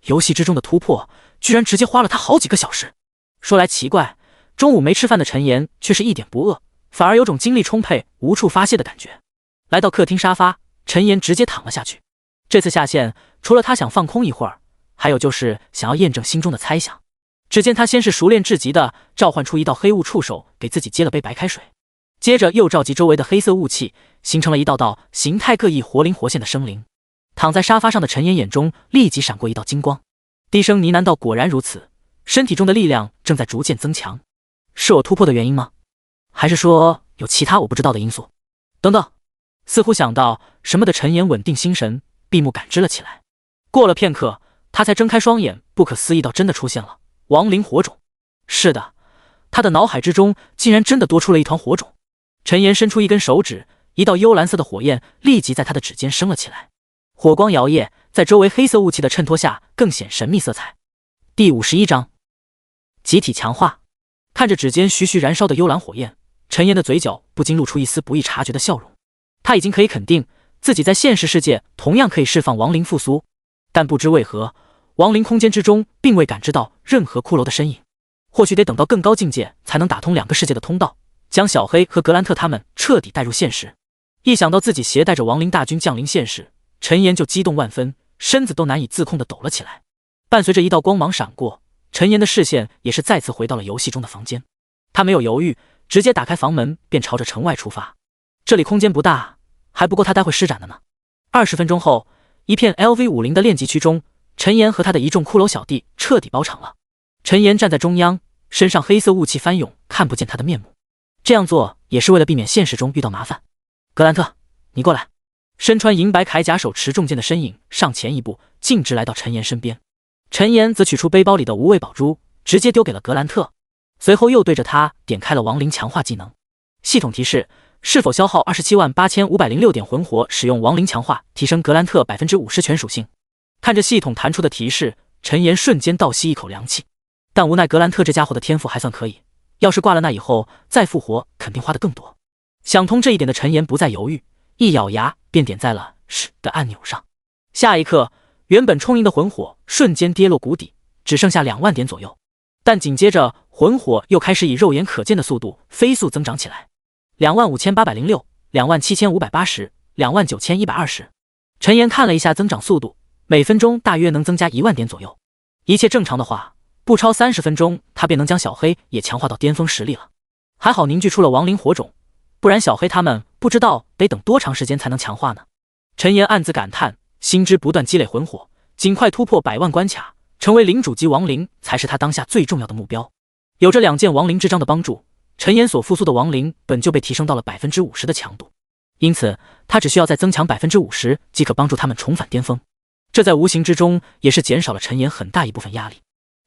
游戏之中的突破居然直接花了他好几个小时。说来奇怪，中午没吃饭的陈岩却是一点不饿，反而有种精力充沛无处发泄的感觉。来到客厅沙发，陈岩直接躺了下去。这次下线除了他想放空一会儿，还有就是想要验证心中的猜想。只见他先是熟练至极的召唤出一道黑雾触手，给自己接了杯白开水，接着又召集周围的黑色雾气，形成了一道道形态各异活灵活现的生灵。躺在沙发上的陈岩眼中立即闪过一道金光，低声呢喃道：“果然如此，身体中的力量正在逐渐增强，是我突破的原因吗？还是说有其他我不知道的因素？”等等，似乎想到什么的陈岩稳定心神，闭目感知了起来。过了片刻，他才睁开双眼，不可思议到真的出现了亡灵火种。是的，他的脑海之中竟然真的多出了一团火种。陈岩伸出一根手指，一道幽蓝色的火焰立即在他的指尖升了起来，火光摇曳，在周围黑色雾气的衬托下更显神秘色彩。第51章集体强化。看着指尖徐徐燃烧的幽蓝火焰，陈岩的嘴角不禁露出一丝不易察觉的笑容。他已经可以肯定自己在现实世界同样可以释放亡灵复苏，但不知为何，亡灵空间之中并未感知到任何骷髅的身影。或许得等到更高境界才能打通两个世界的通道，将小黑和格兰特他们彻底带入现实。一想到自己携带着亡灵大军降临现实，陈岩就激动万分，身子都难以自控地抖了起来。伴随着一道光芒闪过，陈岩的视线也是再次回到了游戏中的房间。他没有犹豫，直接打开房门便朝着城外出发。这里空间不大，还不够他待会施展的呢。20分钟后，一片 LV50的练级区中，陈岩和他的一众骷髅小弟彻底包场了。陈岩站在中央，身上黑色雾气翻涌，看不见他的面目。这样做也是为了避免现实中遇到麻烦。格兰特，你过来。身穿银白铠甲、手持重剑的身影上前一步，径直来到陈岩身边。陈岩则取出背包里的无畏宝珠，直接丢给了格兰特，随后又对着他点开了亡灵强化技能。系统提示：是否消耗278506点魂火使用亡灵强化，提升格兰特50%全属性。看着系统弹出的提示，陈岩瞬间倒吸一口凉气。但无奈格兰特这家伙的天赋还算可以，要是挂了那以后再复活，肯定花得更多。想通这一点的陈岩不再犹豫，一咬牙便点在了是的按钮上。下一刻，原本充盈的魂火瞬间跌落谷底，只剩下2万点左右。但紧接着，魂火又开始以肉眼可见的速度飞速增长起来，25806、27580、29120。陈岩看了一下增长速度，每分钟大约能增加1万点左右。一切正常的话，不超30分钟，他便能将小黑也强化到巅峰实力了。还好凝聚出了亡灵火种，不然小黑他们不知道得等多长时间才能强化呢。陈岩暗自感叹，心知不断积累魂火，尽快突破100万关卡，成为领主级亡灵才是他当下最重要的目标。有着2件亡灵之章的帮助，陈岩所复苏的亡灵本就被提升到了50%的强度，因此他只需要再增强50%即可帮助他们重返巅峰。这在无形之中也是减少了陈岩很大一部分压力。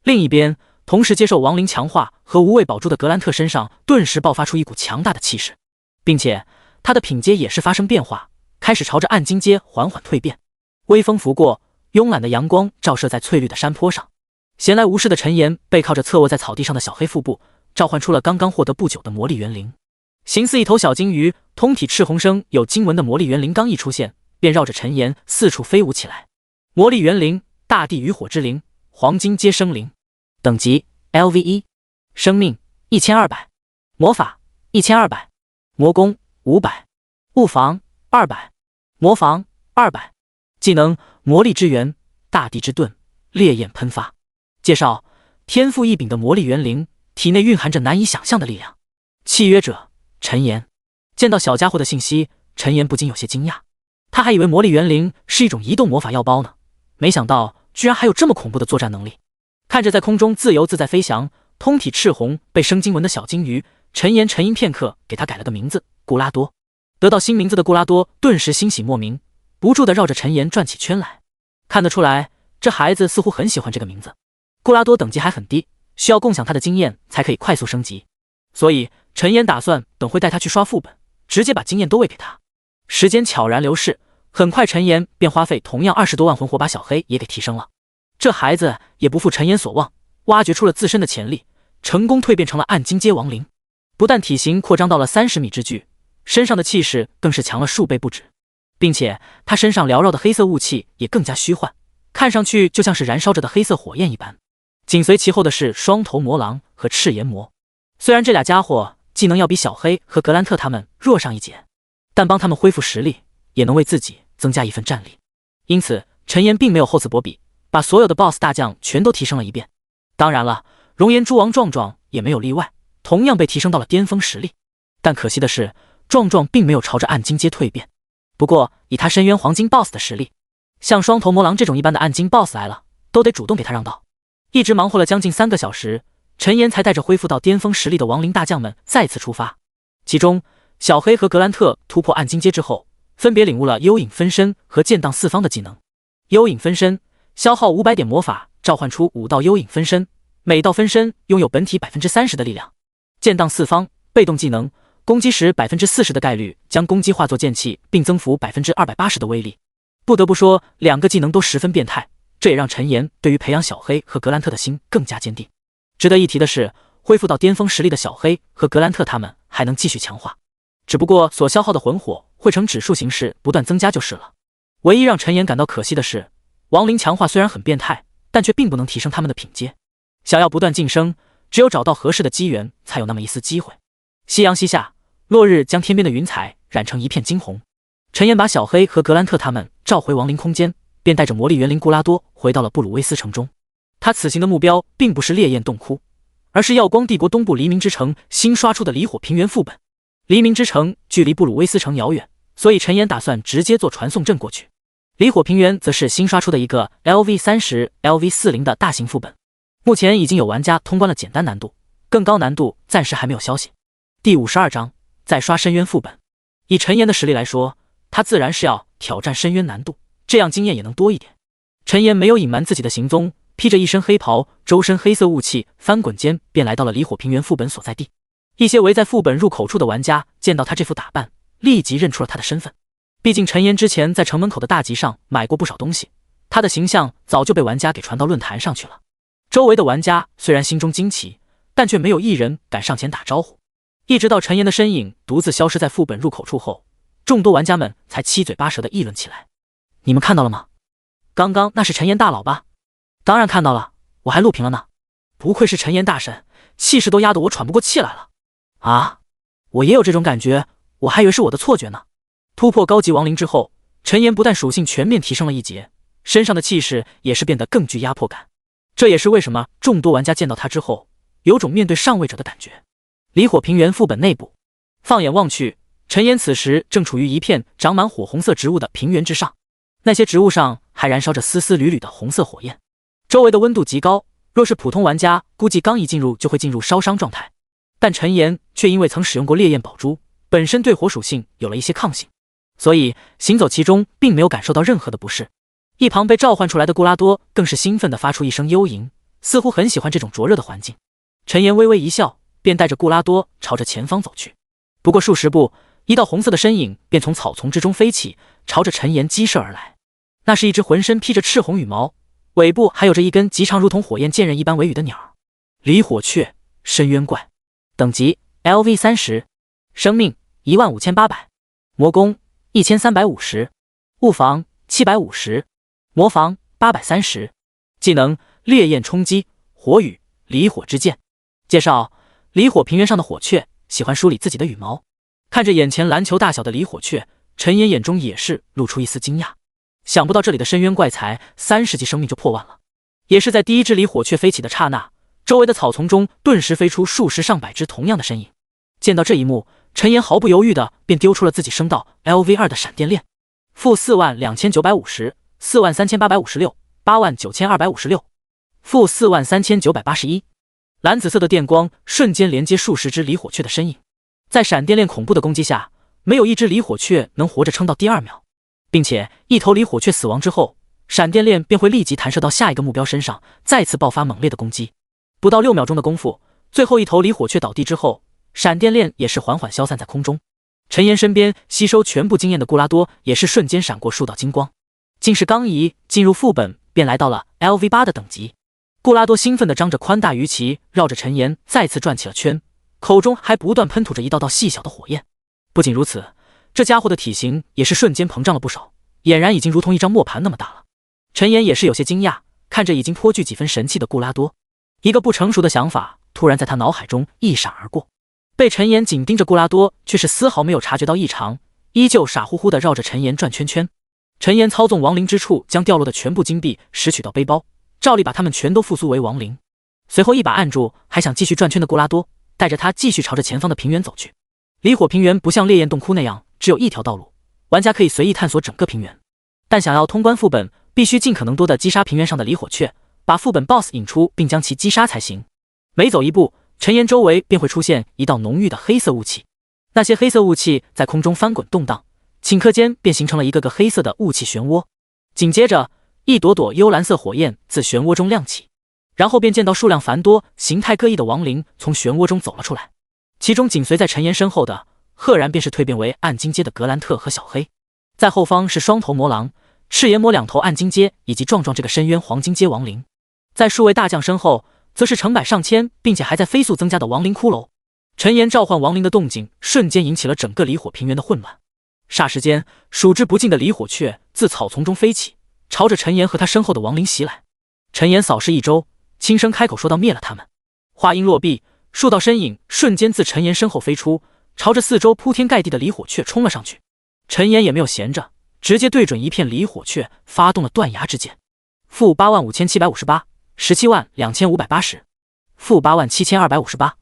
另一边，同时接受亡灵强化和无畏宝珠的格兰特身上顿时爆发出一股强大的气势，并且他的品阶也是发生变化，开始朝着暗金阶缓缓蜕变。微风拂过，慵懒的阳光照射在翠绿的山坡上。闲来无事的陈岩背靠着侧卧在草地上的小黑腹部，召唤出了刚刚获得不久的魔力园灵。形似一头小金鱼，通体赤红生有经文的魔力园灵刚一出现，便绕着陈岩四处飞舞起来。魔力园灵，大地与火之灵，黄金阶生灵，等级 LV1， 生命1200，魔法1200，魔攻500，物防200，魔防200，技能魔力之源，大地之盾，烈焰喷发。介绍：天赋异禀的魔力园灵，体内蕴含着难以想象的力量。契约者陈岩。见到小家伙的信息，陈岩不禁有些惊讶，他还以为魔力园灵是一种移动魔法药包呢，没想到居然还有这么恐怖的作战能力。看着在空中自由自在飞翔、通体赤红、被生经文的小金鱼，陈岩沉吟片刻，给他改了个名字——固拉多。得到新名字的固拉多顿时欣喜莫名，不住地绕着陈岩转起圈来。看得出来，这孩子似乎很喜欢这个名字。固拉多等级还很低，需要共享他的经验才可以快速升级，所以陈岩打算等会带他去刷副本，直接把经验都喂给他。时间悄然流逝，很快陈岩便花费同样20多万魂火把小黑也给提升了。这孩子也不负陈岩所望，挖掘出了自身的潜力，成功蜕变成了暗金阶亡灵。不但体型扩张到了30米之巨，身上的气势更是强了数倍不止，并且他身上缭绕的黑色雾气也更加虚幻，看上去就像是燃烧着的黑色火焰一般。紧随其后的是双头魔狼和赤炎魔，虽然这俩家伙技能要比小黑和格兰特他们弱上一截，但帮他们恢复实力也能为自己增加一份战力。因此陈岩并没有厚此薄彼，把所有的 BOSS 大将全都提升了一遍。当然了，熔岩蛛王壮壮也没有例外，同样被提升到了巅峰实力。但可惜的是，壮壮并没有朝着暗金阶蜕变。不过以他深渊黄金 BOSS 的实力，像双头魔狼这种一般的暗金 BOSS 来了，都得主动给他让道。一直忙活了将近3个小时，陈岩才带着恢复到巅峰实力的亡灵大将们再次出发。其中小黑和格兰特突破暗金阶之后，分别领悟了幽影分身和剑荡四方的技能。幽影分身消耗500点魔法，召唤出5道幽影分身，每道分身拥有本体 30% 的力量。剑荡四方被动技能，攻击时 40% 的概率将攻击化作剑气，并增幅 280% 的威力。不得不说，两个技能都十分变态，这也让陈岩对于培养小黑和格兰特的心更加坚定。值得一提的是，恢复到巅峰实力的小黑和格兰特他们还能继续强化，只不过所消耗的魂火会呈指数形式不断增加就是了。唯一让陈岩感到可惜的是，亡灵强化虽然很变态，但却并不能提升他们的品阶。想要不断晋升，只有找到合适的机缘，才有那么一丝机会。夕阳西下，落日将天边的云彩染成一片金红。陈岩把小黑和格兰特他们召回亡灵空间，便带着魔力园灵固拉多回到了布鲁威斯城中。他此行的目标并不是烈焰洞窟，而是耀光帝国东部黎明之城新刷出的离火平原副本。黎明之城距离布鲁威斯城遥远，所以陈岩打算直接坐传送阵过去。离火平原则是新刷出的一个 LV30、LV40 的大型副本，目前已经有玩家通关了简单难度，更高难度暂时还没有消息。第52章再刷深渊副本。以陈岩的实力来说，他自然是要挑战深渊难度，这样经验也能多一点。陈岩没有隐瞒自己的行踪，披着一身黑袍，周身黑色雾气翻滚间便来到了离火平原副本所在地。一些围在副本入口处的玩家见到他这副打扮，立即认出了他的身份。毕竟陈岩之前在城门口的大集上买过不少东西，他的形象早就被玩家给传到论坛上去了。周围的玩家虽然心中惊奇，但却没有一人敢上前打招呼。一直到陈岩的身影独自消失在副本入口处后，众多玩家们才七嘴八舌地议论起来。你们看到了吗？刚刚那是陈岩大佬吧？当然看到了，我还录屏了呢。不愧是陈岩大神，气势都压得我喘不过气来了。啊，我也有这种感觉，我还以为是我的错觉呢。突破高级亡灵之后，陈岩不但属性全面提升了一截，身上的气势也是变得更具压迫感。这也是为什么众多玩家见到他之后，有种面对上位者的感觉。离火平原副本内部，放眼望去，陈岩此时正处于一片长满火红色植物的平原之上，那些植物上还燃烧着丝丝缕缕的红色火焰，周围的温度极高，若是普通玩家估计刚一进入就会进入烧伤状态。但陈岩却因为曾使用过烈焰宝珠，本身对火属性有了一些抗性，所以行走其中并没有感受到任何的不适。一旁被召唤出来的固拉多更是兴奋地发出一声幽吟，似乎很喜欢这种灼热的环境。陈岩微微一笑，便带着固拉多朝着前方走去。不过数十步，一道红色的身影便从草丛之中飞起，朝着陈岩激射而来。那是一只浑身披着赤红羽毛，尾部还有着一根极长如同火焰剑刃一般尾羽的鸟。离火雀深渊怪，等级 LV30， 生命15800，魔攻1350，物防750，魔防830，技能烈焰冲击，火羽，离火之剑。介绍：离火平原上的火雀喜欢梳理自己的羽毛。看着眼前篮球大小的离火雀，陈岩眼中也是露出一丝惊讶。想不到这里的深渊怪才30级生命就破万了。也是在第一只离火雀飞起的刹那，周围的草丛中顿时飞出数十上百只同样的身影。见到这一幕，陈岩毫不犹豫的便丢出了自己升到 LV2 的闪电链，负42950， 43856， 89256，负43981。蓝紫色的电光瞬间连接数十只离火雀的身影，在闪电链恐怖的攻击下，没有一只离火雀能活着撑到第2秒，并且一头离火雀死亡之后，闪电链便会立即弹射到下一个目标身上，再次爆发猛烈的攻击。不到6秒钟的功夫，最后一头离火雀倒地之后，闪电链也是缓缓消散在空中。陈岩身边吸收全部经验的固拉多也是瞬间闪过数道金光，竟是刚一进入副本便来到了 LV8 的等级。固拉多兴奋地张着宽大鱼鳍，绕着陈岩再次转起了圈，口中还不断喷吐着一道道细小的火焰。不仅如此，这家伙的体型也是瞬间膨胀了不少，俨然已经如同一张磨盘那么大了。陈岩也是有些惊讶，看着已经颇具几分神气的固拉多，一个不成熟的想法突然在他脑海中一闪而过。被陈岩紧盯着固拉多却是丝毫没有察觉到异常，依旧傻乎乎地绕着陈岩转圈圈。陈岩操纵亡灵之处，将掉落的全部金币拾取到背包，照例把他们全都复苏为亡灵。随后一把按住还想继续转圈的固拉多，带着他继续朝着前方的平原走去。离火平原不像烈焰洞窟那样只有一条道路，玩家可以随意探索整个平原，但想要通关副本，必须尽可能多的击杀平原上的离火雀，把副本 BOSS 引出并将其击杀才行。每走一步，陈岩周围便会出现一道浓郁的黑色雾气，那些黑色雾气在空中翻滚动荡，顷刻间便形成了一个个黑色的雾气漩涡。紧接着，一朵朵幽蓝色火焰自漩涡中亮起，然后便见到数量繁多、形态各异的亡灵从漩涡中走了出来。其中紧随在陈岩身后的，赫然便是蜕变为暗金阶的格兰特和小黑。在后方是双头魔狼、赤炎魔两头暗金阶以及壮壮这个深渊黄金阶亡灵。在数位大将身后，则是成百上千并且还在飞速增加的亡灵骷髅。陈岩召唤亡灵的动静瞬间引起了整个离火平原的混乱。霎时间，数之不尽的离火雀自草丛中飞起，朝着陈岩和他身后的亡灵袭来。陈岩扫视一周，轻声开口说道：“灭了他们。”话音落毕，数道身影瞬间自陈岩身后飞出，朝着四周铺天盖地的离火雀冲了上去。陈岩也没有闲着，直接对准一片离火雀发动了断崖之剑。-85758 172580 -87258。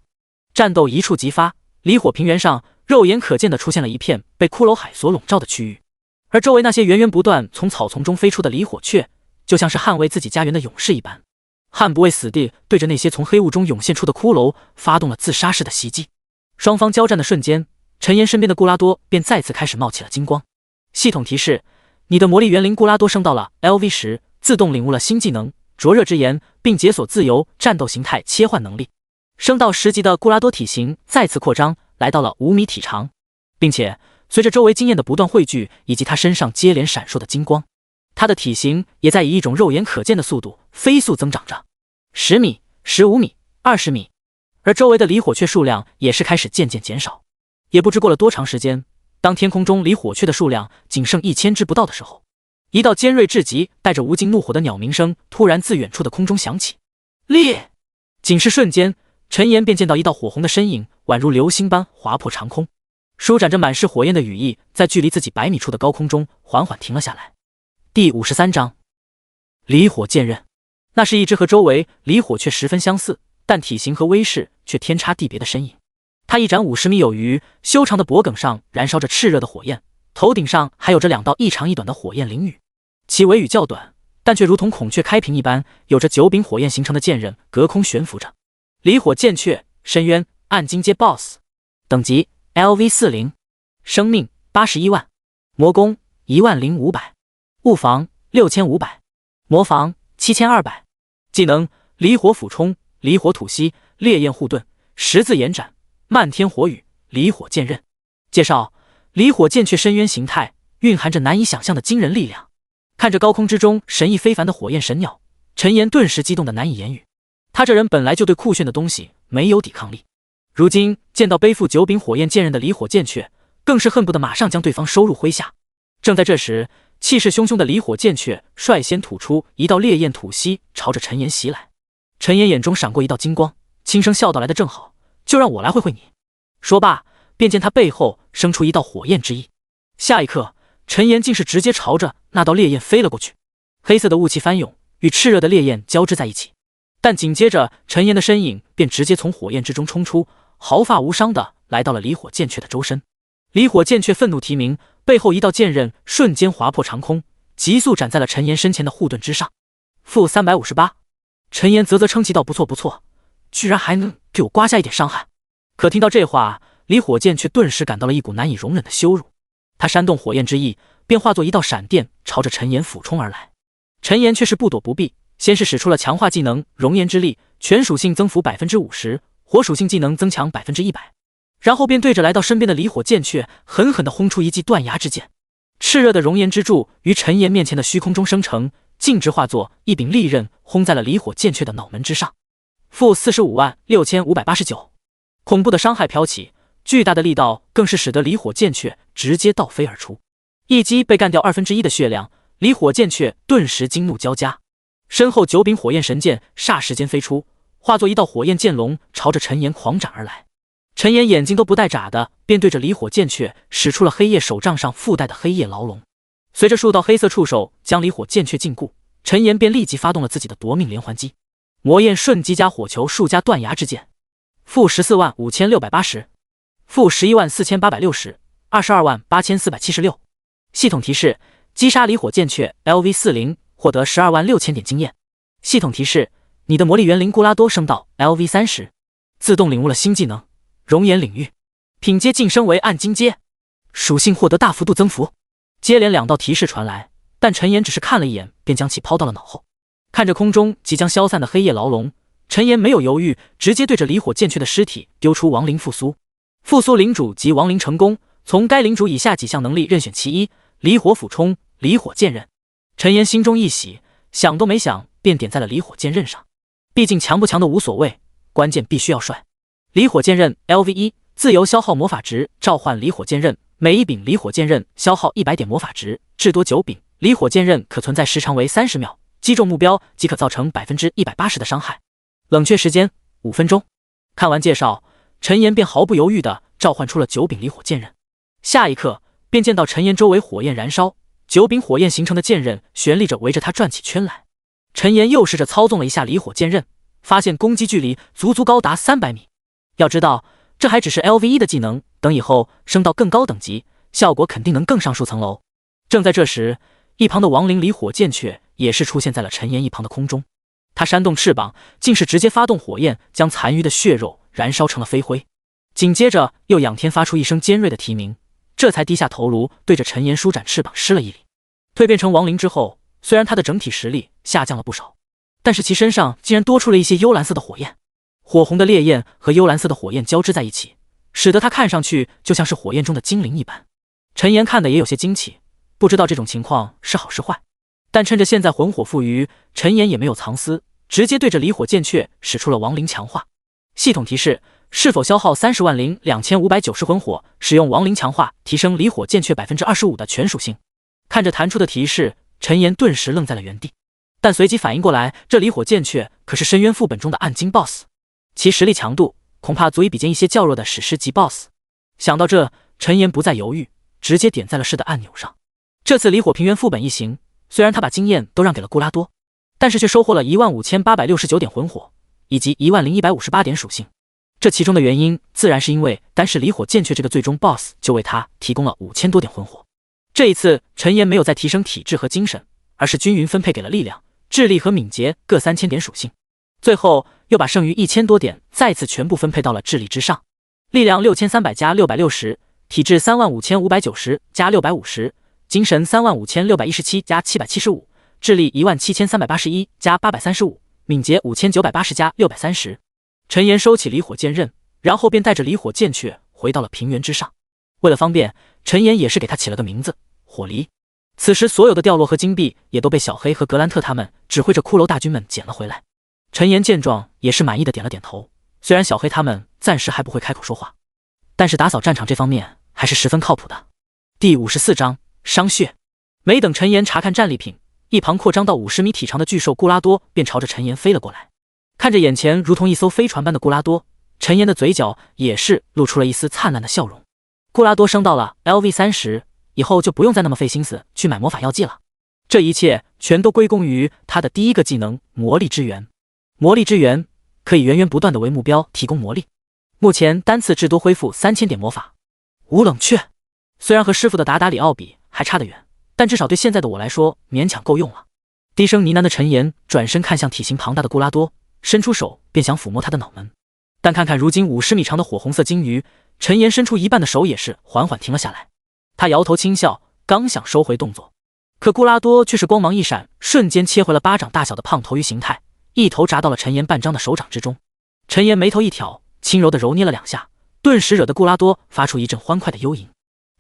战斗一触即发，离火平原上肉眼可见的出现了一片被骷髅海所笼罩的区域，而周围那些源源不断从草丛中飞出的离火雀，就像是捍卫自己家园的勇士一般，悍不畏死地对着那些从黑雾中涌现出的骷髅发动了自杀式的袭击。双方交战的瞬间，陈岩身边的固拉多便再次开始冒起了金光。系统提示：你的魔力园灵固拉多升到了 LV10，自动领悟了新技能灼热之炎，并解锁自由战斗形态切换能力。升到10级的固拉多体型再次扩张，来到了5米体长，并且随着周围经验的不断汇聚以及他身上接连闪烁的金光，他的体型也在以一种肉眼可见的速度飞速增长着，10米、15米、20米，而周围的离火雀数量也是开始渐渐减少。也不知过了多长时间，当天空中离火雀的数量仅剩1000只不到的时候，一道尖锐至极、带着无尽怒火的鸟鸣声突然自远处的空中响起。烈！仅是瞬间，陈岩便见到一道火红的身影宛如流星般划破长空，舒展着满是火焰的羽翼，在距离自己100米处的高空中缓缓停了下来。第53章离火剑刃。那是一只和周围离火雀十分相似，但体型和威势却天差地别的身影。它一展50米有余，修长的脖颈上燃烧着炽热的火焰，头顶上还有着2道一长一短的火焰翎羽，其尾羽较短，但却如同孔雀开屏一般，有着9柄火焰形成的剑刃隔空悬浮着。离火剑雀，深渊暗金阶 BOSS， 等级 LV40， 生命81万，魔攻10500，物防6500，魔防7200。技能：离火俯冲、离火吐息、烈焰护盾、十字延展、漫天火雨、离火剑刃。介绍：离火剑雀深渊形态蕴含着难以想象的惊人力量。看着高空之中神异非凡的火焰神鸟，陈岩顿时激动的难以言语。他这人本来就对酷炫的东西没有抵抗力，如今见到背负9柄火焰剑刃的离火剑雀，更是恨不得马上将对方收入麾下。正在这时，气势汹汹的离火剑雀率先吐出一道烈焰吐息，朝着陈岩袭来。陈岩眼中闪过一道金光，轻声笑道：“来得正好，就让我来会会你。”说罢，便见他背后生出一道火焰之翼。下一刻，陈岩竟是直接朝着那道烈焰飞了过去。黑色的雾气翻涌，与炽热的烈焰交织在一起。但紧接着，陈岩的身影便直接从火焰之中冲出，毫发无伤的来到了离火剑雀的周身。离火剑雀愤怒啼鸣，背后一道剑刃瞬间划破长空，急速斩在了陈岩身前的护盾之上。-358。陈岩啧啧称奇道：“不错不错，居然还能给我刮下一点伤害。”可听到这话，离火剑却顿时感到了一股难以容忍的羞辱。他煽动火焰之翼，便化作一道闪电，朝着陈岩俯冲而来。陈岩却是不躲不避，先是使出了强化技能熔岩之力，全属性增幅 50%， 火属性技能增强 100%， 然后便对着来到身边的离火剑雀狠狠地轰出一记断崖之剑。炽热的熔岩之柱于陈岩面前的虚空中生成，径直化作一柄利刃，轰在了离火剑雀的脑门之上。-456589。恐怖的伤害飘起，巨大的力道更是使得离火剑雀直接倒飞而出，一击被干掉1/2的血量。离火剑雀顿时惊怒交加，身后9柄火焰神剑霎时间飞出，化作一道火焰剑龙，朝着陈岩狂斩而来。陈岩眼睛都不带眨的，便对着离火剑雀使出了黑夜手杖上附带的黑夜牢笼。随着数道黑色触手将离火剑雀禁锢，陈岩便立即发动了自己的夺命连环击：魔焰瞬击加火球术加断崖之剑。-145,680， -114,860， 228476。系统提示：击杀离火剑雀 LV40， 获得126000点经验。系统提示：你的魔力园灵固拉多升到 LV30， 自动领悟了新技能熔岩领域。品阶晋升为暗金阶，属性获得大幅度增幅。接连2道提示传来，但陈岩只是看了一眼，便将其抛到了脑后。看着空中即将消散的黑夜牢笼，陈岩没有犹豫，直接对着离火剑阙的尸体丢出亡灵复苏。复苏领主及亡灵成功，从该领主以下几项能力任选其一：离火俯冲、离火剑刃。陈岩心中一喜，想都没想便点在了离火剑刃上。毕竟强不强的无所谓，关键必须要帅。离火剑刃 LV1， 自由消耗魔法值，召唤离火剑刃，每一柄离火剑刃消耗100点魔法值，至多9柄。离火剑刃可存在时长为30秒，击中目标即可造成 180% 的伤害。冷却时间5分钟。看完介绍，陈岩便毫不犹豫地召唤出了9柄离火剑刃。下一刻，便见到陈岩周围火焰燃烧，9柄火焰形成的剑刃旋立着围着他转起圈来。陈岩又试着操纵了一下离火剑刃，发现攻击距离足高达300米。要知道，这还只是 LV1 的技能，等以后升到更高等级，效果肯定能更上数层楼。正在这时，一旁的亡灵离火剑阙也是出现在了陈岩一旁的空中。他扇动翅膀，竟是直接发动火焰，将残余的血肉燃烧成了飞灰。紧接着又仰天发出一声尖锐的啼鸣，这才低下头颅，对着陈岩舒展翅膀施了一礼。蜕变成亡灵之后，虽然他的整体实力下降了不少，但是其身上竟然多出了一些幽蓝色的火焰。火红的烈焰和幽蓝色的火焰交织在一起，使得他看上去就像是火焰中的精灵一般。陈岩看的也有些惊奇，不知道这种情况是好是坏。但趁着现在魂火富余，陈岩也没有藏私，直接对着离火剑阙使出了亡灵强化。系统提示：是否消耗302590魂火，使用亡灵强化提升离火剑阙 25% 的全属性。看着弹出的提示，陈岩顿时愣在了原地，但随即反应过来，这离火剑阙可是深渊副本中的暗金 BOSS， 其实力强度恐怕足以比肩一些较弱的史诗级 BOSS。 想到这，陈岩不再犹豫，直接点在了是的按钮上。这次离火平原副本一行，虽然他把经验都让给了顾拉多，但是却收获了15869点魂火以及10158点属性。这其中的原因自然是因为单是离火剑阙这个最终 BOSS 就为他提供了5000多点魂火。这一次陈岩没有再提升体质和精神，而是均匀分配给了力量、智力和敏捷各3000点属性，最后又把剩余1000多点再次全部分配到了智力之上。力量6300加660，体质35590加650，精神35617加775，智力17381加835，敏捷5980加630。陈岩收起离火剑刃，然后便带着离火剑阙回到了平原之上。为了方便，陈岩也是给他起了个名字火狸。此时所有的掉落和金币也都被小黑和格兰特他们指挥着骷髅大军们捡了回来。陈岩见状也是满意的点了点头，虽然小黑他们暂时还不会开口说话，但是打扫战场这方面还是十分靠谱的。第54章伤血。没等陈岩查看战利品，一旁扩张到50米体长的巨兽顾拉多便朝着陈岩飞了过来。看着眼前如同一艘飞船般的顾拉多，陈岩的嘴角也是露出了一丝灿烂的笑容。顾拉多升到了 LV30， 以后就不用再那么费心思去买魔法药剂了，这一切全都归功于他的第一个技能魔力之源。魔力之源可以源源不断的为目标提供魔力，目前单次至多恢复3000点魔法。无冷却，虽然和师傅的达达里奥比还差得远，但至少对现在的我来说勉强够用了。低声呢喃的陈岩转身看向体型庞大的顾拉多，伸出手便想抚摸他的脑门，但看看如今50米长的火红色鲸鱼，陈岩伸出一半的手也是缓缓停了下来。他摇头轻笑，刚想收回动作，可顾拉多却是光芒一闪，瞬间切回了巴掌大小的胖头鱼形态，一头扎到了陈岩半张的手掌之中。陈岩眉头一挑，轻柔的揉捏了2下，顿时惹得顾拉多发出一阵欢快的幽吟。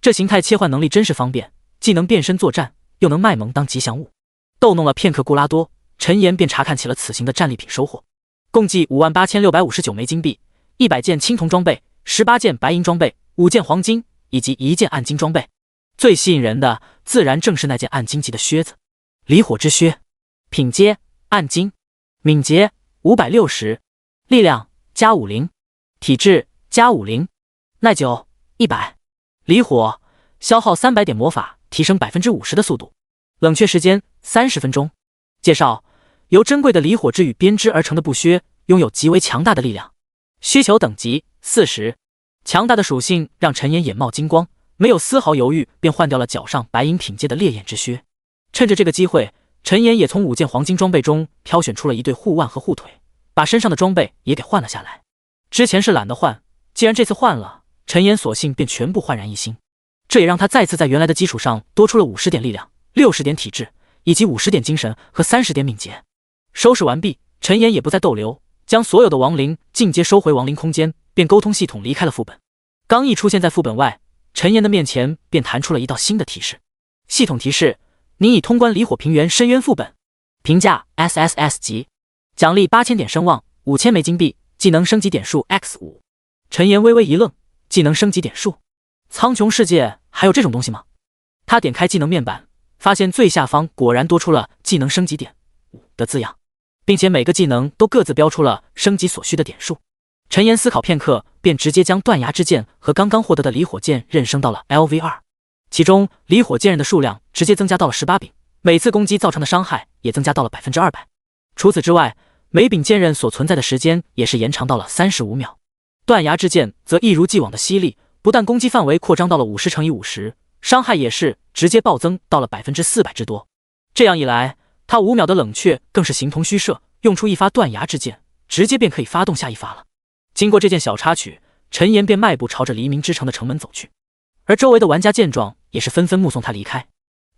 这形态切换能力真是方便，既能变身作战，又能卖萌当吉祥物。逗弄了片刻顾拉多，陈岩便查看起了此行的战利品收获，共计58659枚金币，100件青铜装备，18件白银装备，5件黄金以及1件暗金装备。最吸引人的自然正是那件暗金级的靴子，离火之靴，品阶暗金，敏捷560，力量加50，体质加50，耐久100，离火消耗300点魔法，提升 50% 的速度，冷却时间30分钟。介绍：由珍贵的离火之羽编织而成的布靴，拥有极为强大的力量，需求等级40。强大的属性让陈岩眼冒金光，没有丝毫犹豫便换掉了脚上白银品阶的烈焰之靴。趁着这个机会，陈岩也从5件黄金装备中挑选出了一对护腕和护腿，把身上的装备也给换了下来。之前是懒得换，既然这次换了，陈岩索性便全部焕然一新，这也让他再次在原来的基础上多出了50点力量、60点体质，以及50点精神和30点敏捷。收拾完毕，陈岩也不再逗留，将所有的亡灵进阶收回亡灵空间，便沟通系统离开了副本。刚一出现在副本外，陈岩的面前便弹出了一道新的提示。系统提示：您已通关离火平原深渊副本，评价 SSS 级，奖励8000点声望，5000枚金币，技能升级点数 X5。陈岩微微一愣，技能升级点数？苍穹世界还有这种东西吗？他点开技能面板，发现最下方果然多出了技能升级点5的字样，并且每个技能都各自标出了升级所需的点数。陈岩思考片刻，便直接将断崖之剑和刚刚获得的离火剑刃升到了 LV2， 其中离火剑刃的数量直接增加到了18柄，每次攻击造成的伤害也增加到了 200%。 除此之外，每柄剑刃所存在的时间也是延长到了35秒。断崖之剑则一如既往的犀利，不但攻击范围扩张到了50×50，伤害也是直接暴增到了 400% 之多。这样一来，他5秒的冷却更是形同虚设，用出一发断崖之剑，直接便可以发动下一发了。经过这件小插曲，陈岩便迈步朝着黎明之城的城门走去，而周围的玩家见状也是纷纷目送他离开。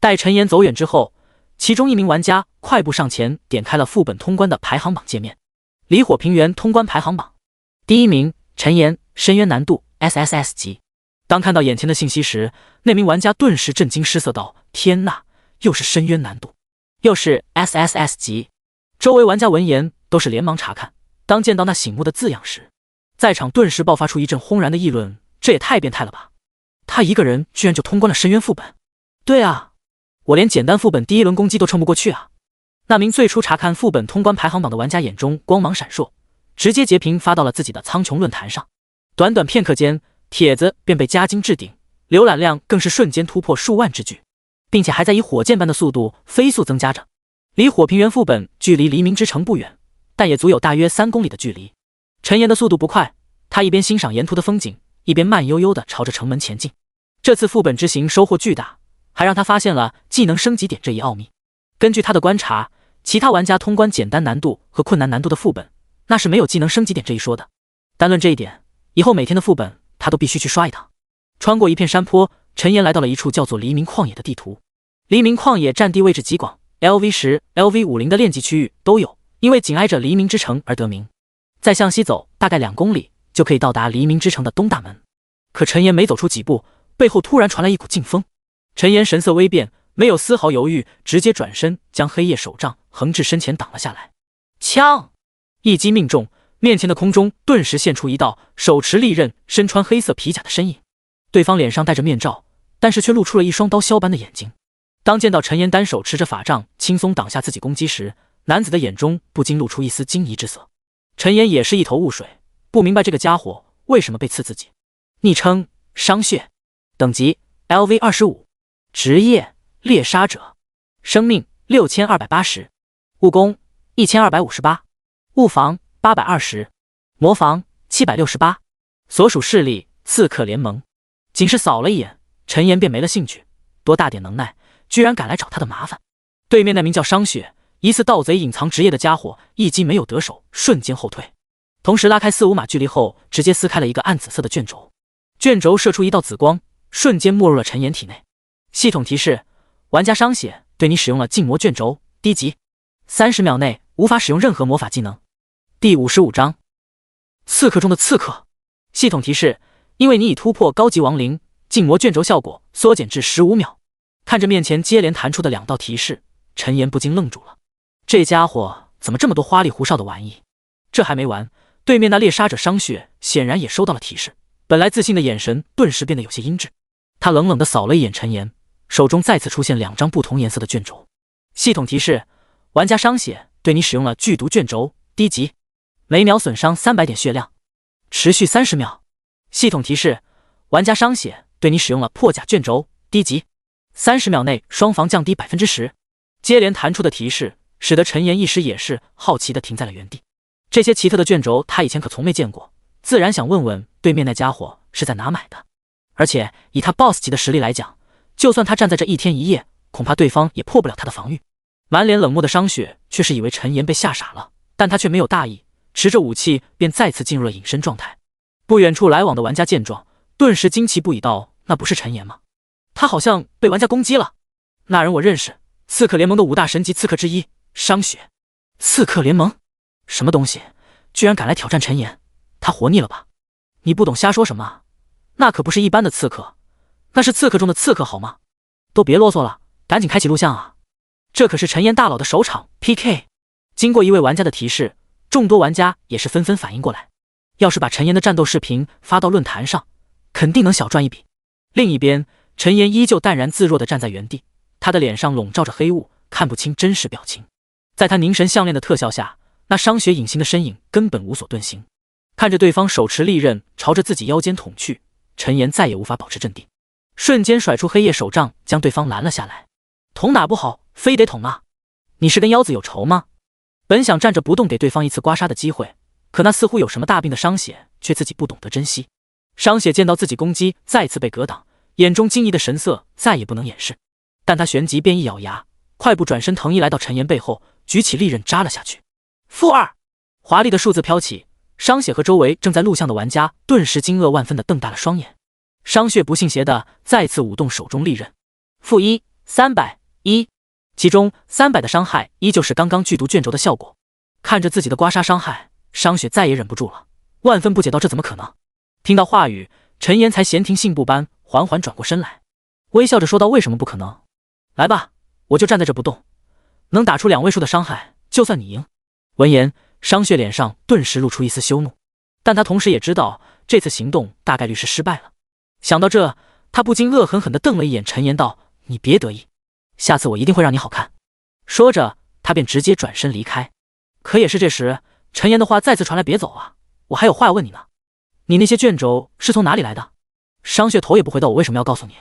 待陈岩走远之后，其中一名玩家快步上前，点开了副本通关的排行榜界面。离火平原通关排行榜，第1名陈岩，深渊难度 SSS 级。当看到眼前的信息时，那名玩家顿时震惊失色道：天哪，又是深渊难度，又是 SSS 级。周围玩家闻言都是连忙查看，当见到那醒目的字样时，在场顿时爆发出一阵轰然的议论，这也太变态了吧，他一个人居然就通关了深渊副本。对啊，我连简单副本第1轮攻击都撑不过去啊。那名最初查看副本通关排行榜的玩家眼中光芒闪烁，直接截屏发到了自己的苍穹论坛上。短短片刻间，帖子便被加精置顶，浏览量更是瞬间突破数万之巨，并且还在以火箭般的速度飞速增加着。离火平原副本距离黎明之城不远，但也足有大约3公里的距离。陈岩的速度不快，他一边欣赏沿途的风景，一边慢悠悠地朝着城门前进。这次副本之行收获巨大，还让他发现了技能升级点这一奥秘。根据他的观察，其他玩家通关简单难度和困难难度的副本，那是没有技能升级点这一说的。单论这一点，以后每天的副本他都必须去刷一趟。穿过一片山坡，陈岩来到了一处叫做黎明旷野的地图。黎明旷野占地位置极广， LV10、LV50 的炼级区域都有，因为紧挨着黎明之城而得名。再向西走大概2公里，就可以到达黎明之城的东大门。可陈岩没走出几步，背后突然传来一股劲风。陈岩神色微变，没有丝毫犹豫，直接转身将黑夜手杖横至身前挡了下来。枪一击命中，面前的空中顿时现出一道手持利刃、身穿黑色皮甲的身影。对方脸上戴着面罩，但是却露出了一双刀削般的眼睛。当见到陈岩单手持着法杖轻松挡下自己攻击时，男子的眼中不禁露出一丝惊疑之色。陈岩也是一头雾水，不明白这个家伙为什么被刺自己。昵称商血，等级 LV25， 职业猎杀者，生命6280，物攻1258，物防820，魔防768，所属势力刺客联盟。仅是扫了一眼，陈岩便没了兴趣，多大点能耐，居然敢来找他的麻烦。对面那名叫商血，疑似盗贼隐藏职业的家伙，一击没有得手，瞬间后退，同时拉开4-5码距离后，直接撕开了一个暗紫色的卷轴。卷轴射出一道紫光，瞬间没入了陈岩体内。系统提示：玩家商血对你使用了禁魔卷轴，低级，30秒内无法使用任何魔法技能。第55章刺客中的刺客。系统提示：因为你已突破高级亡灵，禁魔卷轴效果缩减至15秒。看着面前接连弹出的2道提示，陈岩不禁愣住了。这家伙怎么这么多花里胡哨的玩意？这还没完，对面那猎杀者商血显然也收到了提示，本来自信的眼神顿时变得有些阴鸷。他冷冷地扫了一眼陈岩，手中再次出现2张不同颜色的卷轴。系统提示：玩家商血对你使用了剧毒卷轴，低级，每秒损伤300点血量，持续30秒。系统提示：玩家商血对你使用了破甲卷轴，低级，30秒内双防降低 10%。接连弹出的提示使得陈岩一时也是好奇地停在了原地。这些奇特的卷轴他以前可从没见过，自然想问问对面那家伙是在哪买的。而且以他 BOSS 级的实力来讲，就算他站在这1天1夜，恐怕对方也破不了他的防御。满脸冷漠的商血却是以为陈岩被吓傻了，但他却没有大意，持着武器便再次进入了隐身状态。不远处来往的玩家见状，顿时惊奇不已道：“那不是陈岩吗？他好像被玩家攻击了。那人我认识，刺客联盟的5大神级刺客之一，商雪。刺客联盟？什么东西？居然敢来挑战陈岩？他活腻了吧？你不懂瞎说什么啊？那可不是一般的刺客，那是刺客中的刺客好吗？都别啰嗦了，赶紧开启录像啊！这可是陈岩大佬的首场 PK。”经过一位玩家的提示，众多玩家也是纷纷反应过来，要是把陈岩的战斗视频发到论坛上，肯定能小赚一笔。另一边，陈岩依旧淡然自若地站在原地，他的脸上笼罩着黑雾，看不清真实表情。在他凝神项链的特效下，那商雪隐形的身影根本无所遁形。看着对方手持利刃朝着自己腰间捅去，陈岩再也无法保持镇定，瞬间甩出黑夜手杖将对方拦了下来。捅哪不好，非得捅啊？你是跟腰子有仇吗？本想站着不动给对方一次刮痧的机会，可那似乎有什么大病的商雪却自己不懂得珍惜。商雪见到自己攻击再次被格挡，眼中惊疑的神色再也不能掩饰，但他旋即便一咬牙，快步转身腾移来到陈岩背后，举起利刃扎了下去。-2，华丽的数字飘起，商雪和周围正在录像的玩家顿时惊愕万分地瞪大了双眼。商雪不信邪地再次舞动手中利刃。-1，301，其中300的伤害依旧是刚刚剧毒卷轴的效果。看着自己的刮痧伤害，商雪再也忍不住了，万分不解道：“这怎么可能？”听到话语，陈岩才闲庭信步般缓缓转过身来，微笑着说道：“为什么不可能？来吧，我就站在这不动，能打出2位数的伤害，就算你赢。”闻言，商雪脸上顿时露出一丝羞怒，但他同时也知道这次行动大概率是失败了。想到这，他不禁恶狠狠地瞪了一眼陈岩道：“你别得意，下次我一定会让你好看。”说着，他便直接转身离开。可也是这时，陈岩的话再次传来：“别走啊，我还有话要问你呢。你那些卷轴是从哪里来的？”商雪头也不回道：“我为什么要告诉你？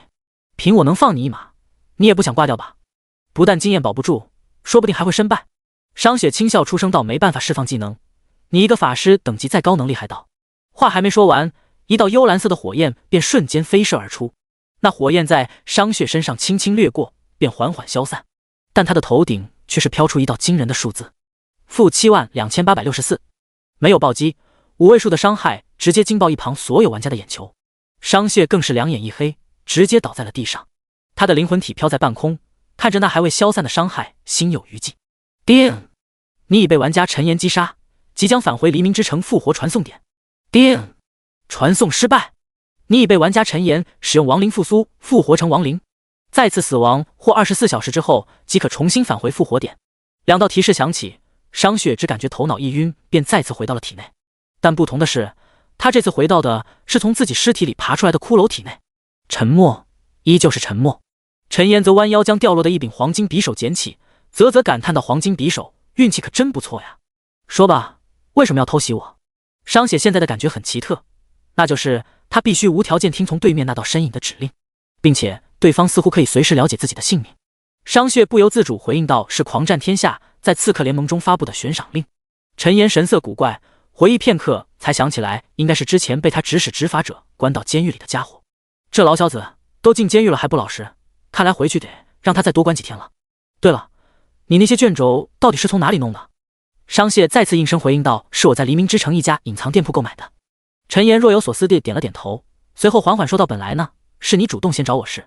凭我能放你一马，你也不想挂掉吧？不但经验保不住，说不定还会身败。”商雪轻笑出声道：“没办法释放技能，你一个法师等级再高能力还到。”话还没说完，一道幽蓝色的火焰便瞬间飞射而出，那火焰在商雪身上轻轻掠过，便缓缓消散，但他的头顶却是飘出一道惊人的数字：-72864。没有暴击，5位数的伤害直接惊爆一旁所有玩家的眼球。商雪更是两眼一黑，直接倒在了地上，他的灵魂体飘在半空，看着那还未消散的伤害，心有余悸。叮！你已被玩家陈岩击杀，即将返回黎明之城复活传送点。叮！传送失败，你已被玩家陈岩使用亡灵复苏复活成亡灵，再次死亡或24小时之后即可重新返回复活点。2道提示响起，商雪只感觉头脑一晕，便再次回到了体内。但不同的是，他这次回到的是从自己尸体里爬出来的骷髅体内。沉默，依旧是沉默。陈岩则弯腰将掉落的一柄黄金匕首捡起，啧啧感叹道：“黄金匕首，运气可真不错呀。说吧，为什么要偷袭我？”商雪现在的感觉很奇特，那就是他必须无条件听从对面那道身影的指令，并且对方似乎可以随时了解自己的性命。商雪不由自主回应道：“是狂战天下在刺客联盟中发布的悬赏令。”陈岩神色古怪，回忆片刻才想起来，应该是之前被他指使执法者关到监狱里的家伙。这老小子都进监狱了还不老实，看来回去得让他再多关几天了。对了，你那些卷轴到底是从哪里弄的？商雪再次应声回应道：“是我在黎明之城一家隐藏店铺购买的。”陈岩若有所思地点了点头，随后缓缓说道：“本来呢，是你主动先找我时，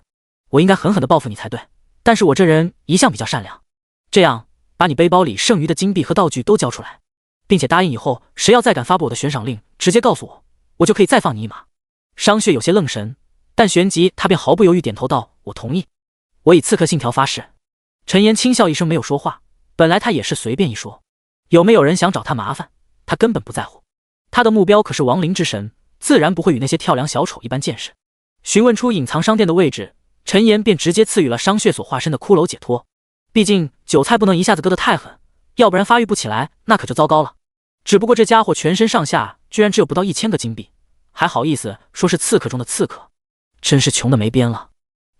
我应该狠狠地报复你才对，但是我这人一向比较善良，这样把你背包里剩余的金币和道具都交出来，并且答应以后谁要再敢发布我的悬赏令，直接告诉我，我就可以再放你一马。”商雪有些愣神，但旋即他便毫不犹豫点头道：“我同意，我以刺客信条发誓。”陈岩轻笑一声，没有说话。本来他也是随便一说，有没有人想找他麻烦，他根本不在乎。他的目标可是亡灵之神，自然不会与那些跳梁小丑一般见识。询问出隐藏商店的位置，陈岩便直接赐予了商血所化身的骷髅解脱。毕竟韭菜不能一下子割得太狠，要不然发育不起来，那可就糟糕了。只不过这家伙全身上下居然只有不到1000个金币，还好意思说是刺客中的刺客，真是穷得没边了。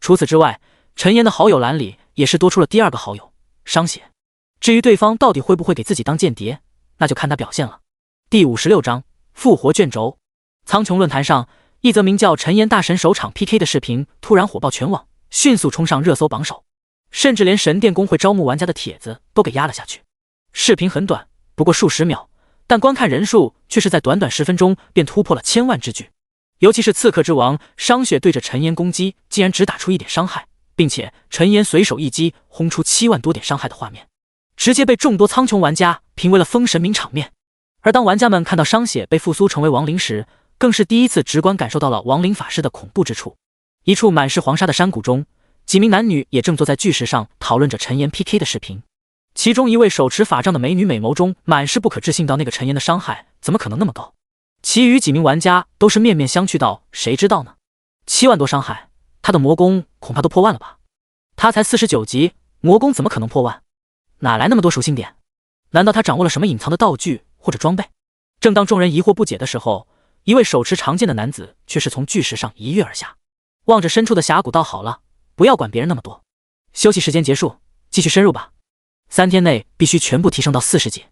除此之外，陈岩的好友栏里也是多出了第2个好友商血。至于对方到底会不会给自己当间谍，那就看他表现了。第56章复活卷轴。苍穹论坛上，一则名叫陈岩大神首场 PK 的视频突然火爆全网，迅速冲上热搜榜首，甚至连神殿公会招募玩家的帖子都给压了下去。视频很短，不过数十秒，但观看人数却是在短短10分钟便突破了1000万之巨。尤其是刺客之王商血对着陈岩攻击，竟然只打出1点伤害，并且陈岩随手一击轰出7万多点伤害的画面，直接被众多苍穹玩家评为了封神名场面。而当玩家们看到商血被复苏成为亡灵时，更是第一次直观感受到了亡灵法师的恐怖之处。一处满是黄沙的山谷中，几名男女也正坐在巨石上讨论着陈岩 PK 的视频。其中一位手持法杖的美女美眸中满是不可置信，到那个陈岩的伤害怎么可能那么高？其余几名玩家都是面面相觑道：谁知道呢？7万多伤害，他的魔功恐怕都破万了吧？他才49级，魔功怎么可能破万？哪来那么多属性点？难道他掌握了什么隐藏的道具或者装备？正当众人疑惑不解的时候，一位手持长剑的男子却是从巨石上一跃而下，望着深处的峡谷道：好了，不要管别人那么多，休息时间结束，继续深入吧。3天内必须全部提升到40级。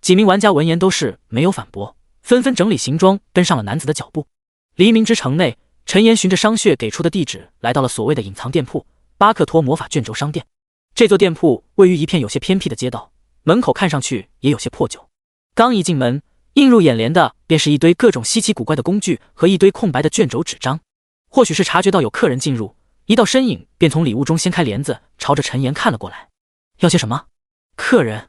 几名玩家闻言都是没有反驳，纷纷整理行装，跟上了男子的脚步。黎明之城内，陈岩循着商血给出的地址，来到了所谓的隐藏店铺——巴克托魔法卷轴商店。这座店铺位于一片有些偏僻的街道，门口看上去也有些破旧。刚一进门，映入眼帘的便是一堆各种稀奇古怪的工具和一堆空白的卷轴纸张。或许是察觉到有客人进入，一道身影便从礼物中掀开帘子，朝着陈岩看了过来。要些什么？客人。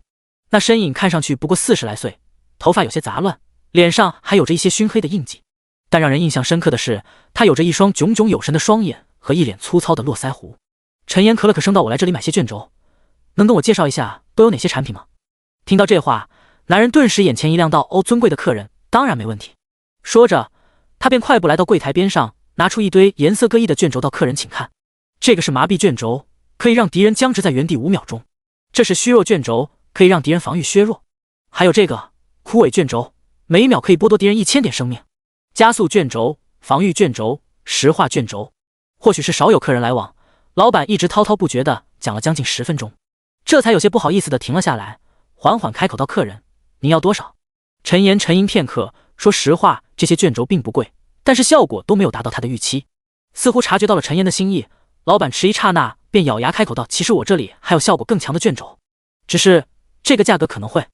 那身影看上去不过40来岁，头发有些杂乱，脸上还有着一些熏黑的印记。但让人印象深刻的是，他有着一双炯炯有神的双眼和一脸粗糙的络腮胡。陈岩咳了咳声道：我来这里买些卷轴，能跟我介绍一下都有哪些产品吗？听到这话，男人顿时眼前一亮道：哦，尊贵的客人，当然没问题。说着，他便快步来到柜台边上，拿出一堆颜色各异的卷轴到客人请看。这个是麻痹卷轴，可以让敌人僵直在原地5秒钟。这是虚弱卷轴，可以让敌人防御削弱。还有这个枯萎卷轴，每秒可以剥夺敌人1000点生命。加速卷轴、防御卷轴、石化卷轴。或许是少有客人来往，老板一直滔滔不绝地讲了将近10分钟，这才有些不好意思地停了下来，缓缓开口道：客人，您要多少？陈岩沉吟片刻，说实话，这些卷轴并不贵，但是效果都没有达到他的预期。似乎察觉到了陈岩的心意，老板迟疑刹那便咬牙开口道：其实我这里还有效果更强的卷轴，只是这个价格可能会……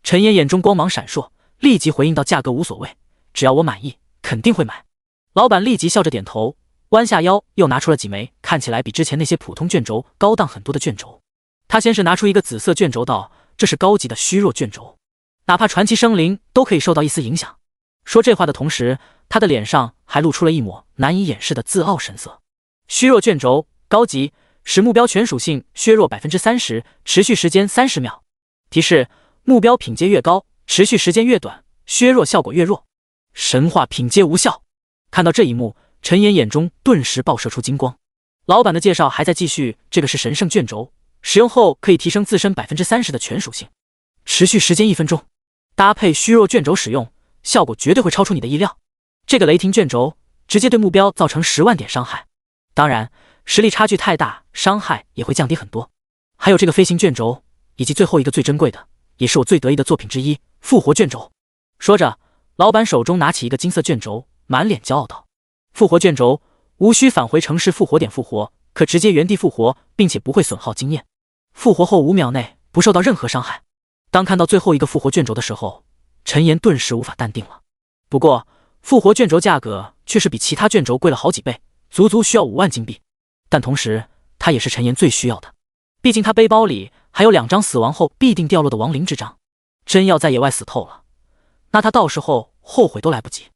陈岩眼中光芒闪烁，立即回应道：价格无所谓，只要我满意，肯定会买。老板立即笑着点头，弯下腰又拿出了几枚看起来比之前那些普通卷轴高档很多的卷轴。他先是拿出一个紫色卷轴道：这是高级的虚弱卷轴，哪怕传奇生灵都可以受到一丝影响。说这话的同时，他的脸上还露出了一抹难以掩饰的自傲神色。虚弱卷轴高级，使目标全属性削弱 30%， 持续时间30秒。提示：目标品阶越高，持续时间越短，削弱效果越弱。神话品阶无效。看到这一幕，陈岩眼中顿时爆射出金光。老板的介绍还在继续，这个是神圣卷轴，使用后可以提升自身 30% 的全属性，持续时间1分钟，搭配虚弱卷轴使用，效果绝对会超出你的意料。这个雷霆卷轴直接对目标造成10万点伤害，当然实力差距太大，伤害也会降低很多。还有这个飞行卷轴，以及最后一个最珍贵的，也是我最得意的作品之一——复活卷轴。说着，老板手中拿起一个金色卷轴，满脸骄傲道：复活卷轴无需返回城市复活点复活，可直接原地复活，并且不会损耗经验。复活后5秒内不受到任何伤害。当看到最后一个复活卷轴的时候，陈岩顿时无法淡定了。不过复活卷轴价格却是比其他卷轴贵了好几倍，足足需要5万金币。但同时它也是陈岩最需要的，毕竟他背包里还有2张死亡后必定掉落的亡灵之章，真要在野外死透了，那他到时候后悔都来不及。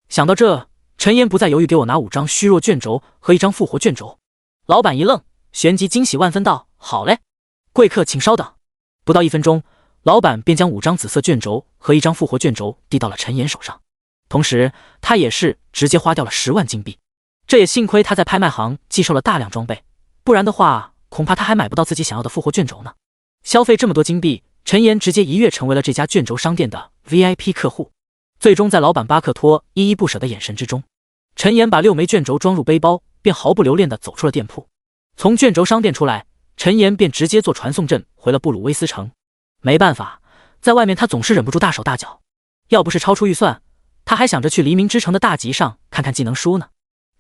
想到这，陈岩不再犹豫，给我拿5张虚弱卷轴和1张复活卷轴。老板一愣，旋即惊喜万分道：好嘞，贵客请稍等。不到1分钟，老板便将5张紫色卷轴和1张复活卷轴递到了陈岩手上，同时他也是直接花掉了10万金币。这也幸亏他在拍卖行寄售了大量装备，不然的话恐怕他还买不到自己想要的复活卷轴呢。消费这么多金币，陈岩直接一跃成为了这家卷轴商店的 VIP 客户。最终在老板巴克托依依不舍的眼神之中，陈岩把6枚卷轴装入背包，便毫不留恋地走出了店铺。从卷轴商店出来，陈岩便直接坐传送阵回了布鲁威斯城。没办法，在外面他总是忍不住大手大脚，要不是超出预算，他还想着去黎明之城的大集上看看技能书呢。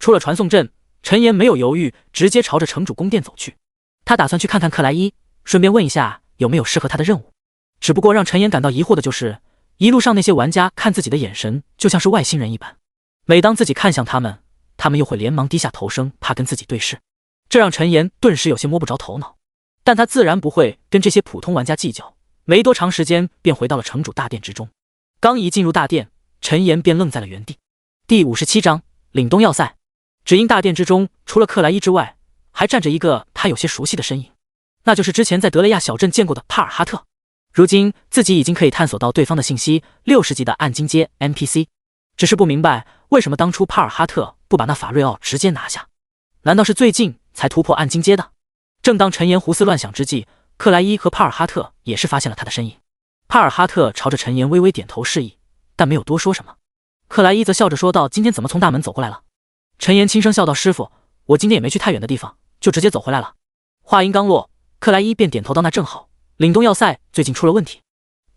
出了传送阵，陈岩没有犹豫，直接朝着城主宫殿走去。他打算去看看克莱伊，顺便问一下有没有适合他的任务。只不过让陈岩感到疑惑的就是，一路上那些玩家看自己的眼神就像是外星人一般。每当自己看向他们，他们又会连忙低下头生怕跟自己对视，这让陈岩顿时有些摸不着头脑。但他自然不会跟这些普通玩家计较，没多长时间便回到了城主大殿之中。刚一进入大殿，陈岩便愣在了原地。第57章凛冬要塞。只因大殿之中除了克莱伊之外，还站着一个他有些熟悉的身影，那就是之前在德雷亚小镇见过的帕尔哈特。如今自己已经可以探索到对方的信息，60级的暗金阶 NPC， 只是不明白为什么当初帕尔哈特不把那法瑞奥直接拿下，难道是最近才突破暗金阶的？正当陈岩胡思乱想之际，克莱伊和帕尔哈特也是发现了他的身影。帕尔哈特朝着陈岩微微点头示意，但没有多说什么。克莱伊则笑着说道：“今天怎么从大门走过来了？”陈岩轻声笑道：“师傅，我今天也没去太远的地方，就直接走回来了。”话音刚落，克莱伊便点头道：“那正好，凛冬要塞最近出了问题，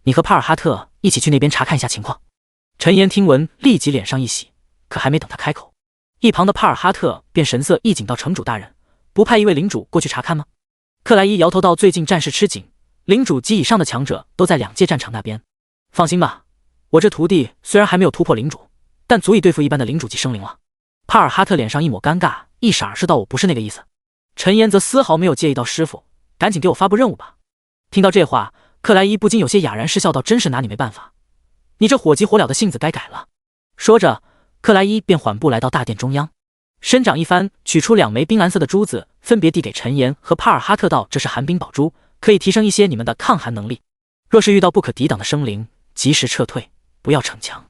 你和帕尔哈特一起去那边查看一下情况。”陈岩听闻立即脸上一喜，可还没等他开口，一旁的帕尔哈特便神色一紧道：“城主大人，不派一位领主过去查看吗？”克莱伊摇头道：“最近战事吃紧，领主及以上的强者都在2界战场那边。放心吧，我这徒弟虽然还没有突破领主，但足以对付一般的领主级生灵了。”帕尔哈特脸上一抹尴尬，一闪而逝道：“我不是那个意思。”陈岩则丝毫没有介意道：“师傅，赶紧给我发布任务吧。”听到这话，克莱伊不禁有些哑然失笑道：“真是拿你没办法，你这火急火燎的性子该改了。”说着，克莱伊便缓步来到大殿中央，伸掌一翻，取出2枚冰蓝色的珠子，分别递给陈岩和帕尔哈特道：“这是寒冰宝珠，可以提升一些你们的抗寒能力。若是遇到不可抵挡的生灵，及时撤退，不要逞强。”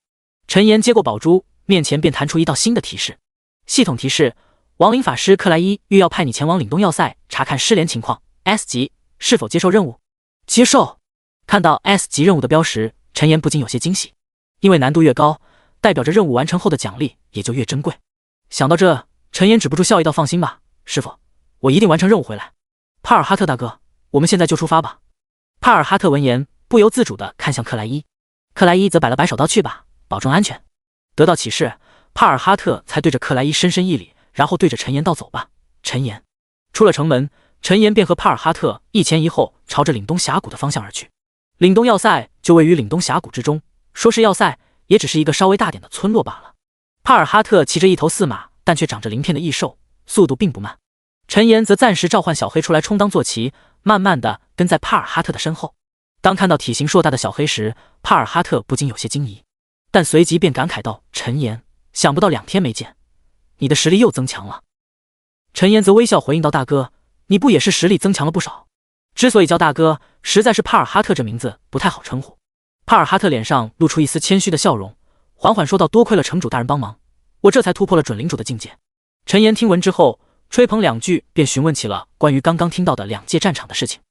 陈岩接过宝珠，面前便弹出一道新的提示：系统提示，亡灵法师克莱伊欲要派你前往凛冬要塞查看失联情况 ，S 级，是否接受任务？接受。看到 S 级任务的标识，陈岩不禁有些惊喜，因为难度越高，代表着任务完成后的奖励也就越珍贵。想到这，陈岩止不住笑意道：“放心吧，师傅，我一定完成任务回来。帕尔哈特大哥，我们现在就出发吧。”帕尔哈特闻言，不由自主地看向克莱伊，克莱伊则摆了摆手道：“去吧，保重安全。”得到启示，帕尔哈特才对着克莱伊深深一礼，然后对着陈岩道：“走吧，陈岩。”出了城门，陈岩便和帕尔哈特一前一后朝着凛冬峡谷的方向而去。凛冬要塞就位于凛冬峡谷之中，说是要塞，也只是一个稍微大点的村落罢了。帕尔哈特骑着一头4马但却长着鳞片的异兽，速度并不慢。陈岩则暂时召唤小黑出来充当坐骑，慢慢的跟在帕尔哈特的身后。当看到体型硕大的小黑时，帕尔哈特不禁有些惊疑，但随即便感慨道：“陈岩，想不到2天没见，你的实力又增强了。”陈岩则微笑回应道：“大哥，你不也是实力增强了不少？之所以叫大哥，实在是帕尔哈特这名字不太好称呼。”帕尔哈特脸上露出一丝谦虚的笑容，缓缓说道：“多亏了城主大人帮忙，我这才突破了准领主的境界。”陈岩听闻之后，吹捧2句，便询问起了关于刚刚听到的2界战场的事情。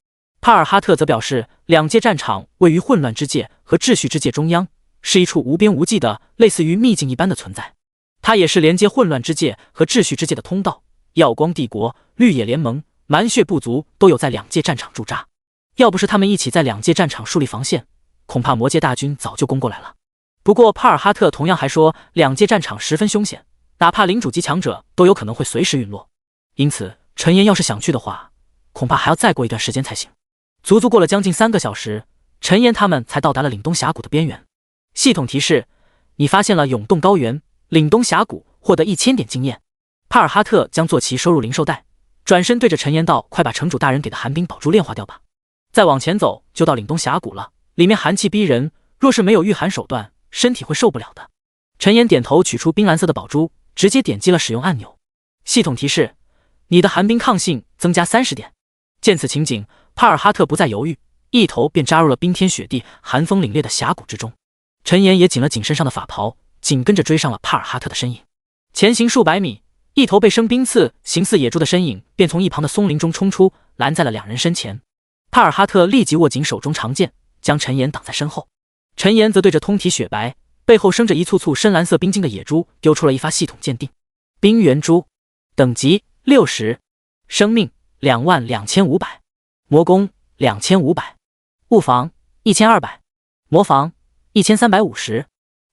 帕尔哈特则表示，2界战场位于混乱之界和秩序之界中央，是一处无边无际的类似于秘境一般的存在。它也是连接混乱之界和秩序之界的通道。耀光帝国、绿野联盟、蛮血部族都有在2界战场驻扎，要不是他们一起在2界战场树立防线，恐怕魔界大军早就攻过来了。不过帕尔哈特同样还说，2界战场十分凶险，哪怕领主级强者都有可能会随时陨落。因此陈岩要是想去的话，恐怕还要再过一段时间才行。足足过了将近3个小时，陈岩他们才到达了凛冬峡谷的边缘。系统提示：你发现了涌动高原凛冬峡谷，获得1000点经验。帕尔哈特将坐骑收入灵兽袋，转身对着陈岩道：“快把城主大人给的寒冰宝珠炼化掉吧。再往前走就到凛冬峡谷了，里面寒气逼人，若是没有御寒手段，身体会受不了的。”陈岩点头，取出冰蓝色的宝珠，直接点击了使用按钮。系统提示：你的寒冰抗性增加30点。见此情景，帕尔哈特不再犹豫，一头便扎入了冰天雪地、寒风凛冽的峡谷之中。陈岩也紧了紧身上的法袍，紧跟着追上了帕尔哈特的身影。前行数百米，一头被生冰刺、形似野猪的身影便从一旁的松林中冲出，拦在了2人身前。帕尔哈特立即握紧手中长剑，将陈岩挡在身后。陈岩则对着通体雪白、背后生着一簇簇深蓝色冰晶的野猪丢出了一发系统鉴定：冰原猪，等级60，生命22500，魔攻2500，物防1200，魔防1350，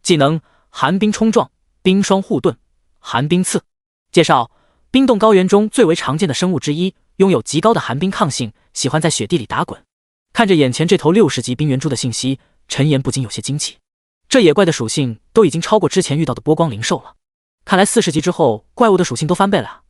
技能寒冰冲撞、冰霜护盾、寒冰刺。介绍：冰冻高原中最为常见的生物之一，拥有极高的寒冰抗性，喜欢在雪地里打滚。看着眼前这头60级冰原猪的信息，陈岩不禁有些惊奇，这野怪的属性都已经超过之前遇到的波光灵兽了。看来40级之后，怪物的属性都翻倍了啊！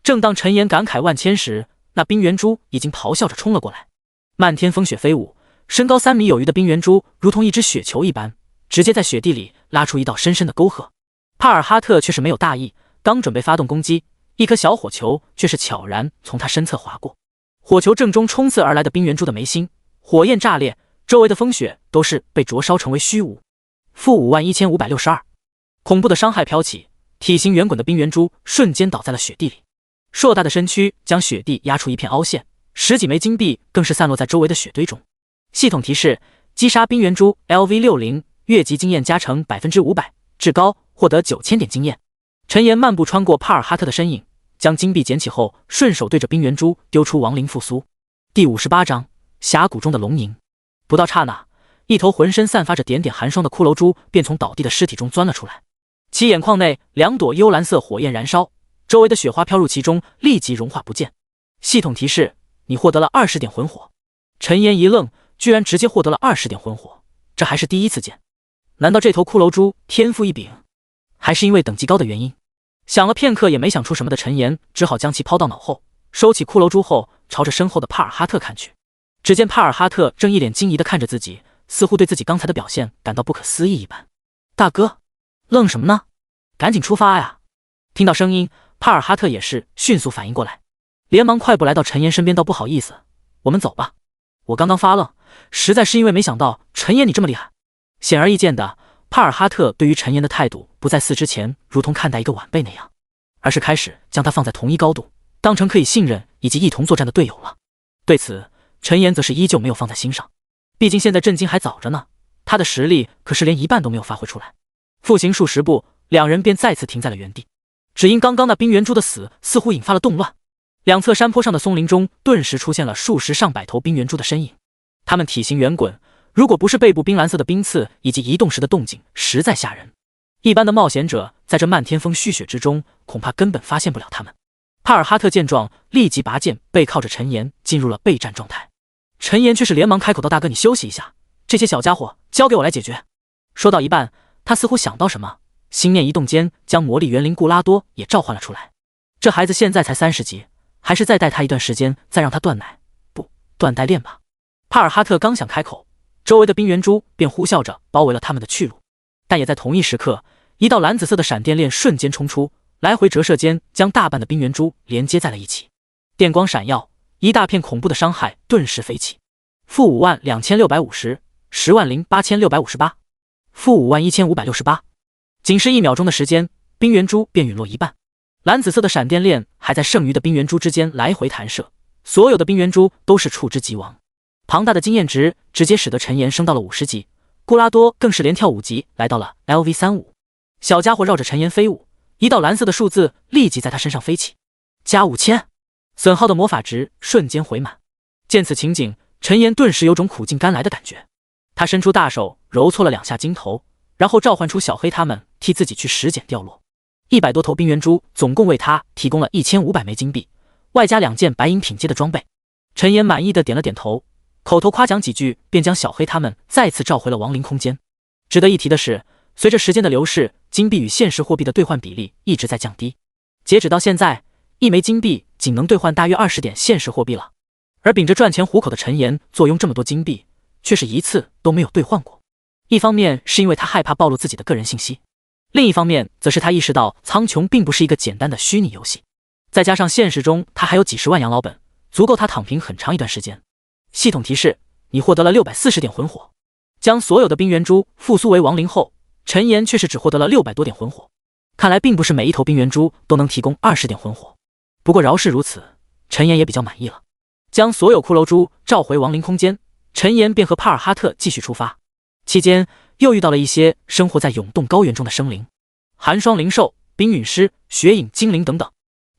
正当陈岩感慨万千时，那冰原蛛已经咆哮着冲了过来，漫天风雪飞舞，身高3米有余的冰原蛛如同一只雪球一般，直接在雪地里拉出一道深深的沟壑。帕尔哈特却是没有大意，刚准备发动攻击，一颗小火球却是悄然从他身侧划过，火球正中冲刺而来的冰原蛛的眉心，火焰炸裂，周围的风雪都是被灼烧成为虚无。-51562，恐怖的伤害飘起，体型圆滚的冰原蛛瞬间倒在了雪地里，硕大的身躯将雪地压出一片凹陷，10几枚金币更是散落在周围的雪堆中。系统提示：击杀冰原蛛 LV60，越级经验加成500%，至高获得9000点经验。陈岩漫步穿过帕尔哈特的身影，将金币捡起后，顺手对着冰原蛛丢出亡灵复苏。第58章峡谷中的龙吟。不到刹那，一头浑身散发着点点寒霜的骷髅蛛便从倒地的尸体中钻了出来，其眼眶内2朵幽蓝色火焰燃烧，周围的雪花飘入其中，立即融化不见。系统提示：你获得了20点魂火。陈岩一愣，居然直接获得了20点魂火，这还是第一次见。难道这头骷髅蛛天赋异禀，还是因为等级高的原因？想了片刻也没想出什么的陈岩，只好将其抛到脑后，收起骷髅蛛后，朝着身后的帕尔哈特看去。只见帕尔哈特正一脸惊疑地看着自己，似乎对自己刚才的表现感到不可思议一般。大哥，愣什么呢？赶紧出发呀！听到声音，帕尔哈特也是迅速反应过来，连忙快步来到陈岩身边道：不好意思，我们走吧。我刚刚发愣，实在是因为没想到陈岩你这么厉害。显而易见的，帕尔哈特对于陈岩的态度不再似之前如同看待一个晚辈那样，而是开始将他放在同一高度，当成可以信任以及一同作战的队友了。对此，陈岩则是依旧没有放在心上，毕竟现在震惊还早着呢，他的实力可是连一半都没有发挥出来。复行数十步，两人便再次停在了原地。只因刚刚那冰原蛛的死似乎引发了动乱，两侧山坡上的松林中顿时出现了数十上百头冰原蛛的身影，它们体型圆滚，如果不是背部冰蓝色的冰刺以及移动时的动静，实在吓人。一般的冒险者在这漫天风絮雪之中，恐怕根本发现不了他们。帕尔哈特见状，立即拔剑，背靠着陈岩，进入了备战状态。陈岩却是连忙开口道：大哥，你休息一下，这些小家伙交给我来解决。说到一半，他似乎想到什么，心念一动间，将魔力园灵固拉多也召唤了出来。这孩子现在才30级，还是再带他一段时间，再让他断奶不断代练吧。帕尔哈特刚想开口，周围的冰原蛛便呼啸着包围了他们的去路，但也在同一时刻，一道蓝紫色的闪电链瞬间冲出，来回折射间将大半的冰原蛛连接在了一起。电光闪耀，一大片恐怖的伤害顿时飞起。-52650 108658 -51568，仅是1秒钟的时间，冰原蛛便陨落一半。蓝紫色的闪电链还在剩余的冰原蛛之间来回弹射，所有的冰原蛛都是触之即亡。庞大的经验值直接使得陈岩升到了50级，固拉多更是连跳5级来到了 LV35。小家伙绕着陈岩飞舞，一道蓝色的数字立即在他身上飞起，加5000，损耗的魔法值瞬间回满。见此情景，陈岩顿时有种苦尽甘来的感觉，他伸出大手揉搓了2下金头，然后召唤出小黑他们替自己去拾捡掉落。100多头冰原蛛总共为他提供了1500枚金币，外加2件白银品阶的装备。陈岩满意的点了点头，口头夸奖几句，便将小黑他们再次召回了亡灵空间。值得一提的是，随着时间的流逝，金币与现实货币的兑换比例一直在降低，截止到现在，1枚金币仅能兑换大约20点现实货币了。而秉着赚钱糊口的陈岩坐拥这么多金币，却是一次都没有兑换过。一方面是因为他害怕暴露自己的个人信息，另一方面则是他意识到苍穹并不是一个简单的虚拟游戏，再加上现实中他还有几十万养老本，足够他躺平很长一段时间。系统提示：你获得了640点魂火。将所有的冰原蛛复苏为亡灵后，陈岩却是只获得了600多点魂火。看来并不是每一头冰原蛛都能提供20点魂火，不过饶是如此，陈岩也比较满意了。将所有骷髅蛛召回亡灵空间，陈岩便和帕尔哈特继续出发。期间又遇到了一些生活在永冻高原中的生灵，寒霜灵兽、冰陨狮、雪影精灵等等。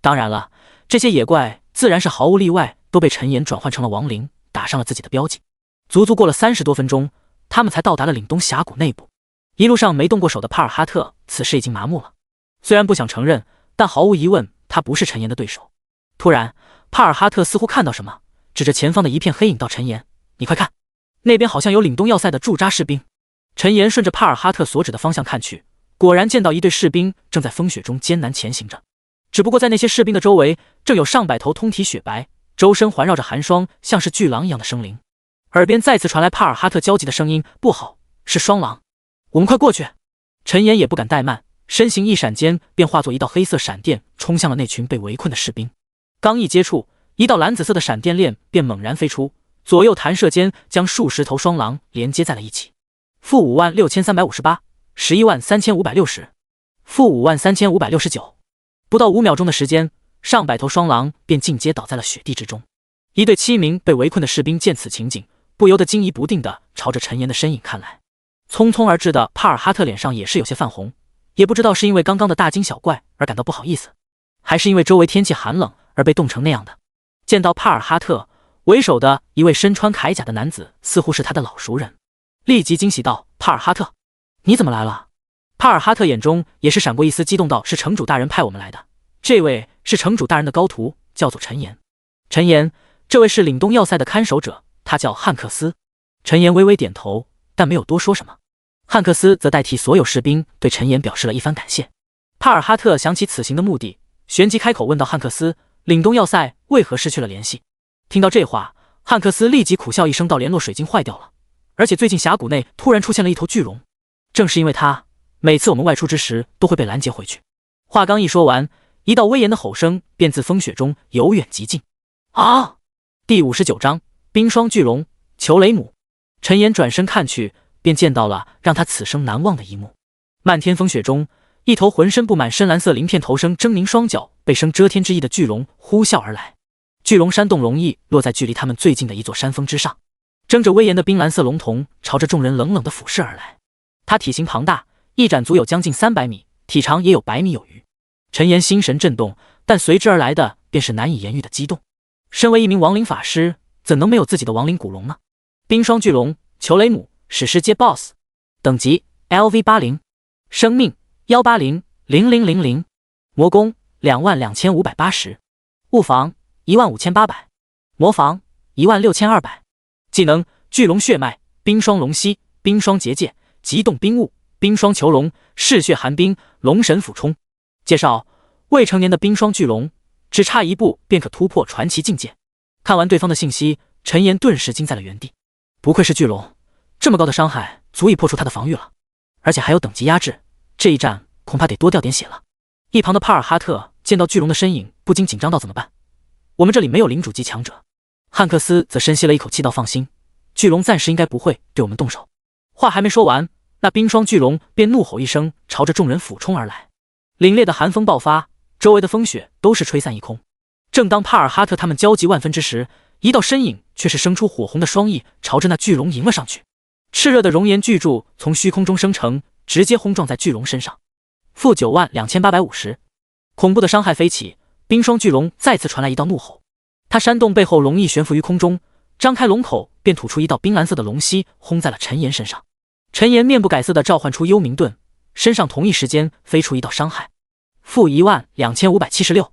当然了，这些野怪自然是毫无例外都被陈岩转换成了亡灵，打上了自己的标记。足足过了30多分钟，他们才到达了岭东峡谷内部。一路上没动过手的帕尔哈特此时已经麻木了，虽然不想承认，但毫无疑问他不是陈岩的对手。突然，帕尔哈特似乎看到什么，指着前方的一片黑影道：陈岩，你快看，那边好像有岭东要塞的驻扎士兵。陈岩顺着帕尔哈特所指的方向看去，果然见到一队士兵正在风雪中艰难前行着。只不过在那些士兵的周围，正有上百头通体雪白、周身环绕着寒霜，像是巨狼一样的生灵。耳边再次传来帕尔哈特焦急的声音：“不好，是双狼！我们快过去！”陈岩也不敢怠慢，身形一闪间便化作一道黑色闪电，冲向了那群被围困的士兵。刚一接触，一道蓝紫色的闪电链便猛然飞出，左右弹射间将数十头双狼连接在了一起。-56358 113560-53569。不到5秒钟的时间，上百头双狼便尽皆倒在了雪地之中。一队7名被围困的士兵见此情景，不由得惊疑不定地朝着陈岩的身影看来。匆匆而至的帕尔哈特脸上也是有些泛红，也不知道是因为刚刚的大惊小怪而感到不好意思，还是因为周围天气寒冷而被冻成那样的。见到帕尔哈特，为首的一位身穿铠甲的男子似乎是他的老熟人，立即惊喜道：“帕尔哈特，你怎么来了？”帕尔哈特眼中也是闪过一丝激动，道：“是城主大人派我们来的，这位是城主大人的高徒，叫做陈岩。陈岩，这位是凛冬要塞的看守者，他叫汉克斯。”陈岩微微点头，但没有多说什么。汉克斯则代替所有士兵对陈岩表示了一番感谢。帕尔哈特想起此行的目的，旋即开口问道：“汉克斯，凛冬要塞为何失去了联系？”听到这话，汉克斯立即苦笑一声道：“联络水晶坏掉了，而且最近峡谷内突然出现了一头巨龙，正是因为它，每次我们外出之时都会被拦截回去。”话刚一说完，一道威严的吼声便自风雪中由远及近。啊！第59章冰霜巨龙裘雷姆。陈岩转身看去，便见到了让他此生难忘的一幕。漫天风雪中，一头浑身布满深蓝色鳞片、头生狰狞双角、背生遮天之翼的巨龙呼啸而来。巨龙扇动龙翼，落在距离他们最近的一座山峰之上，睁着威严的冰蓝色龙瞳，朝着众人冷冷地俯视而来。它体型庞大，一展足有将近300米，体长也有100米有余。陈岩心神震动，但随之而来的便是难以言喻的激动。身为一名亡灵法师，怎能没有自己的亡灵古龙呢？冰霜巨龙裘雷姆，史诗阶 BOSS， 等级 LV80， 生命1800000，魔攻22580，物防15800，魔防16200，技能巨龙血脉、冰霜龙息、冰霜结界、极冻冰雾、冰霜囚龙、嗜血寒冰、龙神俯冲。介绍：未成年的冰霜巨龙，只差一步便可突破传奇境界。看完对方的信息，陈岩顿时惊在了原地。不愧是巨龙，这么高的伤害足以破除他的防御了，而且还有等级压制，这一战恐怕得多掉点血了。一旁的帕尔哈特见到巨龙的身影，不禁紧张道：“怎么办？我们这里没有领主级强者。”汉克斯则深吸了一口气道：“放心，巨龙暂时应该不会对我们动手。”话还没说完，那冰霜巨龙便怒吼一声，朝着众人俯冲而来。凛冽的寒风爆发，周围的风雪都是吹散一空。正当帕尔哈特他们焦急万分之时，一道身影却是生出火红的双翼，朝着那巨龙迎了上去。炽热的熔岩巨柱从虚空中生成，直接轰撞在巨龙身上。-92850，恐怖的伤害飞起，冰霜巨龙再次传来一道怒吼。他扇动背后龙翼悬浮于空中，张开龙口便吐出一道冰蓝色的龙息，轰在了陈岩身上。陈岩面不改色地召唤出幽冥盾，身上同一时间飞出一道伤害。-12576。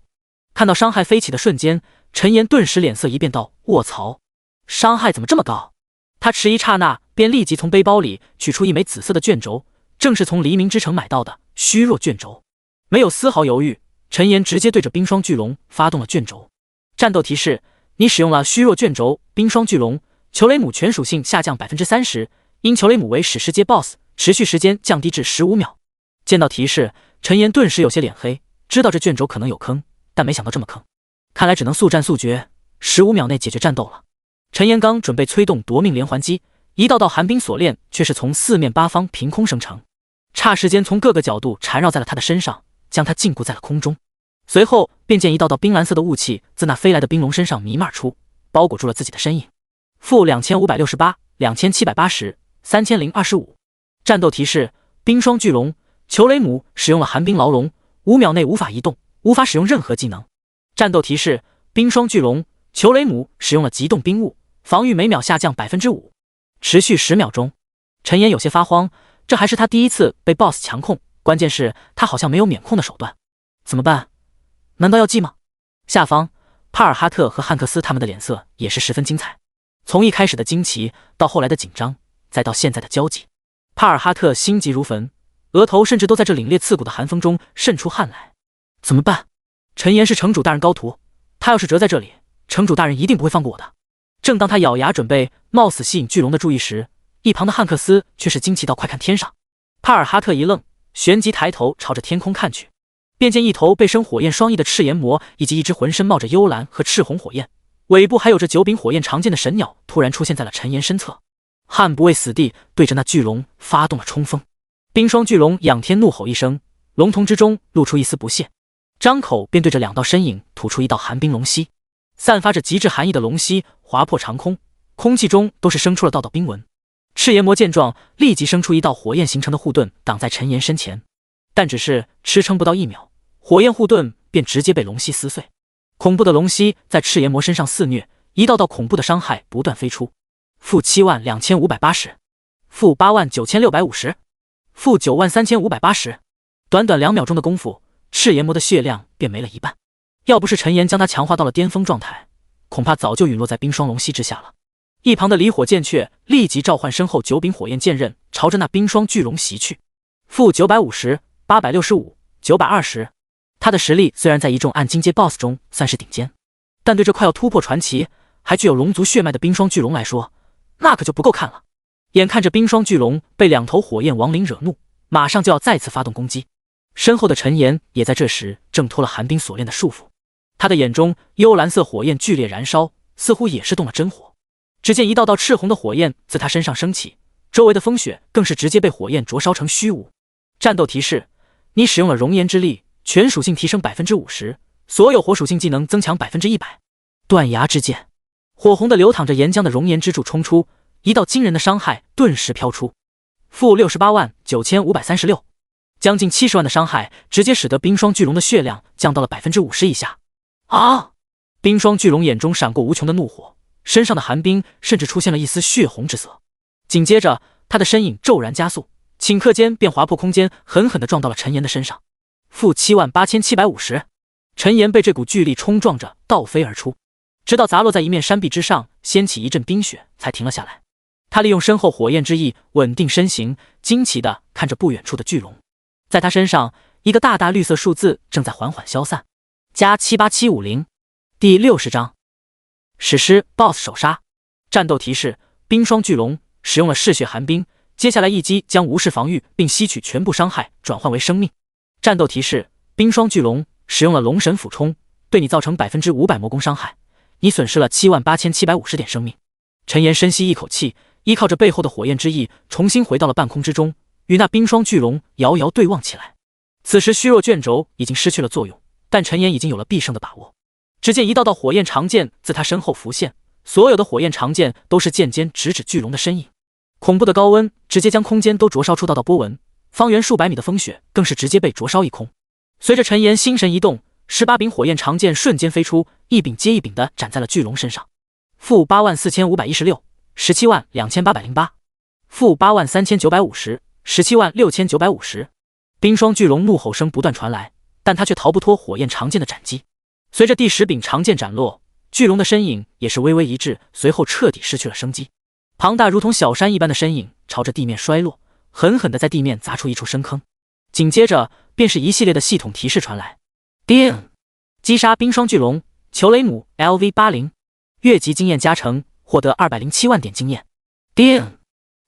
看到伤害飞起的瞬间，陈岩顿时脸色一变道：“卧槽，伤害怎么这么高？”他迟疑刹那，便立即从背包里取出一枚紫色的卷轴，正是从黎明之城买到的虚弱卷轴。没有丝毫犹豫，陈岩直接对着冰霜巨龙发动了卷轴。战斗提示：你使用了虚弱卷轴，冰霜巨龙裘雷姆全属性下降 30%， 因裘雷姆为史诗阶 BOSS， 持续时间降低至15秒。见到提示，陈岩顿时有些脸黑，知道这卷轴可能有坑，但没想到这么坑，看来只能速战速决，15秒内解决战斗了。陈岩刚准备催动夺命连环击，一道道寒冰锁链却是从四面八方凭空生成，霎时间从各个角度缠绕在了他的身上，将他禁锢在了空中。随后便见一道道冰蓝色的雾气自那飞来的冰龙身上弥漫出，包裹住了自己的身影。-2568、2780、3025。战斗提示：冰霜巨龙裘雷姆使用了寒冰牢笼，5秒内无法移动，无法使用任何技能。战斗提示：冰霜巨龙裘雷姆使用了极冻冰雾，防御每秒下降 5%， 持续10秒钟。陈岩有些发慌，这还是他第一次被 BOSS 强控，关键是他好像没有免控的手段。怎么办？难道要记吗？下方帕尔哈特和汉克斯他们的脸色也是十分精彩，从一开始的惊奇到后来的紧张，再到现在的焦急。帕尔哈特心急如焚，额头甚至都在这凛冽刺骨的寒风中渗出汗来。怎么办？陈岩是城主大人高徒，他要是折在这里，城主大人一定不会放过我的。正当他咬牙准备冒死吸引巨龙的注意时，一旁的汉克斯却是惊奇到快看天上。帕尔哈特一愣，旋即抬头朝着天空看去，便见一头被生火焰双翼的赤炎魔，以及一只浑身冒着幽蓝和赤红火焰，尾部还有着9柄火焰长剑的神鸟，突然出现在了陈岩身侧。汉不畏死地对着那巨龙发动了冲锋。冰霜巨龙仰天怒吼一声，龙瞳之中露出一丝不屑，张口便对着2道身影吐出一道寒冰龙息。散发着极致寒意的龙息划破长空，空气中都是生出了道道冰纹。赤炎魔见状，立即生出一道火焰形成的护盾挡在陈岩身前，但只是支撑不到1秒，火焰护盾便直接被龙息撕碎。恐怖的龙息在赤炎魔身上肆虐，一道道恐怖的伤害不断飞出。-72580， -89650， -93580。短短2秒钟的功夫，赤炎魔的血量便没了一半。要不是陈岩将他强化到了巅峰状态，恐怕早就陨落在冰霜龙息之下了。一旁的离火剑却立即召唤身后9柄火焰剑刃，朝着那冰霜巨龙袭去。-950、865、920。他的实力虽然在一众暗金阶 BOSS 中算是顶尖，但对这快要突破传奇还具有龙族血脉的冰霜巨龙来说，那可就不够看了。眼看着冰霜巨龙被2头火焰亡灵惹怒，马上就要再次发动攻击，身后的陈岩也在这时挣脱了寒冰锁链的束缚。他的眼中幽蓝色火焰剧烈燃烧，似乎也是动了真火。只见一道道赤红的火焰自他身上升起，周围的风雪更是直接被火焰灼烧成虚无。战斗提示：你使用了熔岩之力，全属性提升 50%， 所有火属性技能增强 100%。 断崖之剑，火红的流淌着岩浆的熔岩之柱冲出，一道惊人的伤害顿时飘出。-689536，将近70万的伤害直接使得冰霜巨龙的血量降到了 50% 以下。啊！冰霜巨龙眼中闪过无穷的怒火，身上的寒冰甚至出现了一丝血红之色。紧接着，他的身影骤然加速，顷刻间便划破空间，狠狠地撞到了陈岩的身上。-78750，陈岩被这股巨力冲撞着倒飞而出，直到砸落在一面山壁之上，掀起一阵冰雪才停了下来。他利用身后火焰之翼稳定身形，惊奇地看着不远处的巨龙。在他身上，一个大大绿色数字正在缓缓消散。+78750。第60章史诗 BOSS 首杀。战斗提示：冰霜巨龙使用了嗜血寒冰，接下来一击将无视防御并吸取全部伤害转换为生命。战斗提示：冰霜巨龙使用了龙神俯冲，对你造成 500% 魔攻伤害，你损失了78750点生命。陈岩深吸一口气，依靠着背后的火焰之翼重新回到了半空之中，与那冰霜巨龙遥遥对望起来。此时虚弱卷轴已经失去了作用，但陈岩已经有了必胜的把握。只见一道道火焰长剑自他身后浮现，所有的火焰长剑都是剑尖直指巨龙的身影。恐怖的高温直接将空间都灼烧出道道波纹，方圆数百米的风雪更是直接被灼烧一空。随着陈岩心神一动，18柄火焰长剑瞬间飞出，一柄接一柄的斩在了巨龙身上。-84516， 172808， -83950， 176950。冰霜巨龙怒吼声不断传来，但他却逃不脱火焰长剑的斩击。随着第10柄长剑斩落，巨龙的身影也是微微一滞，随后彻底失去了生机。庞大如同小山一般的身影朝着地面摔落，狠狠地在地面砸出一处深坑。紧接着便是一系列的系统提示传来。叮！击杀冰霜巨龙，裘雷姆 LV80， 越级经验加成，获得207万点经验。叮！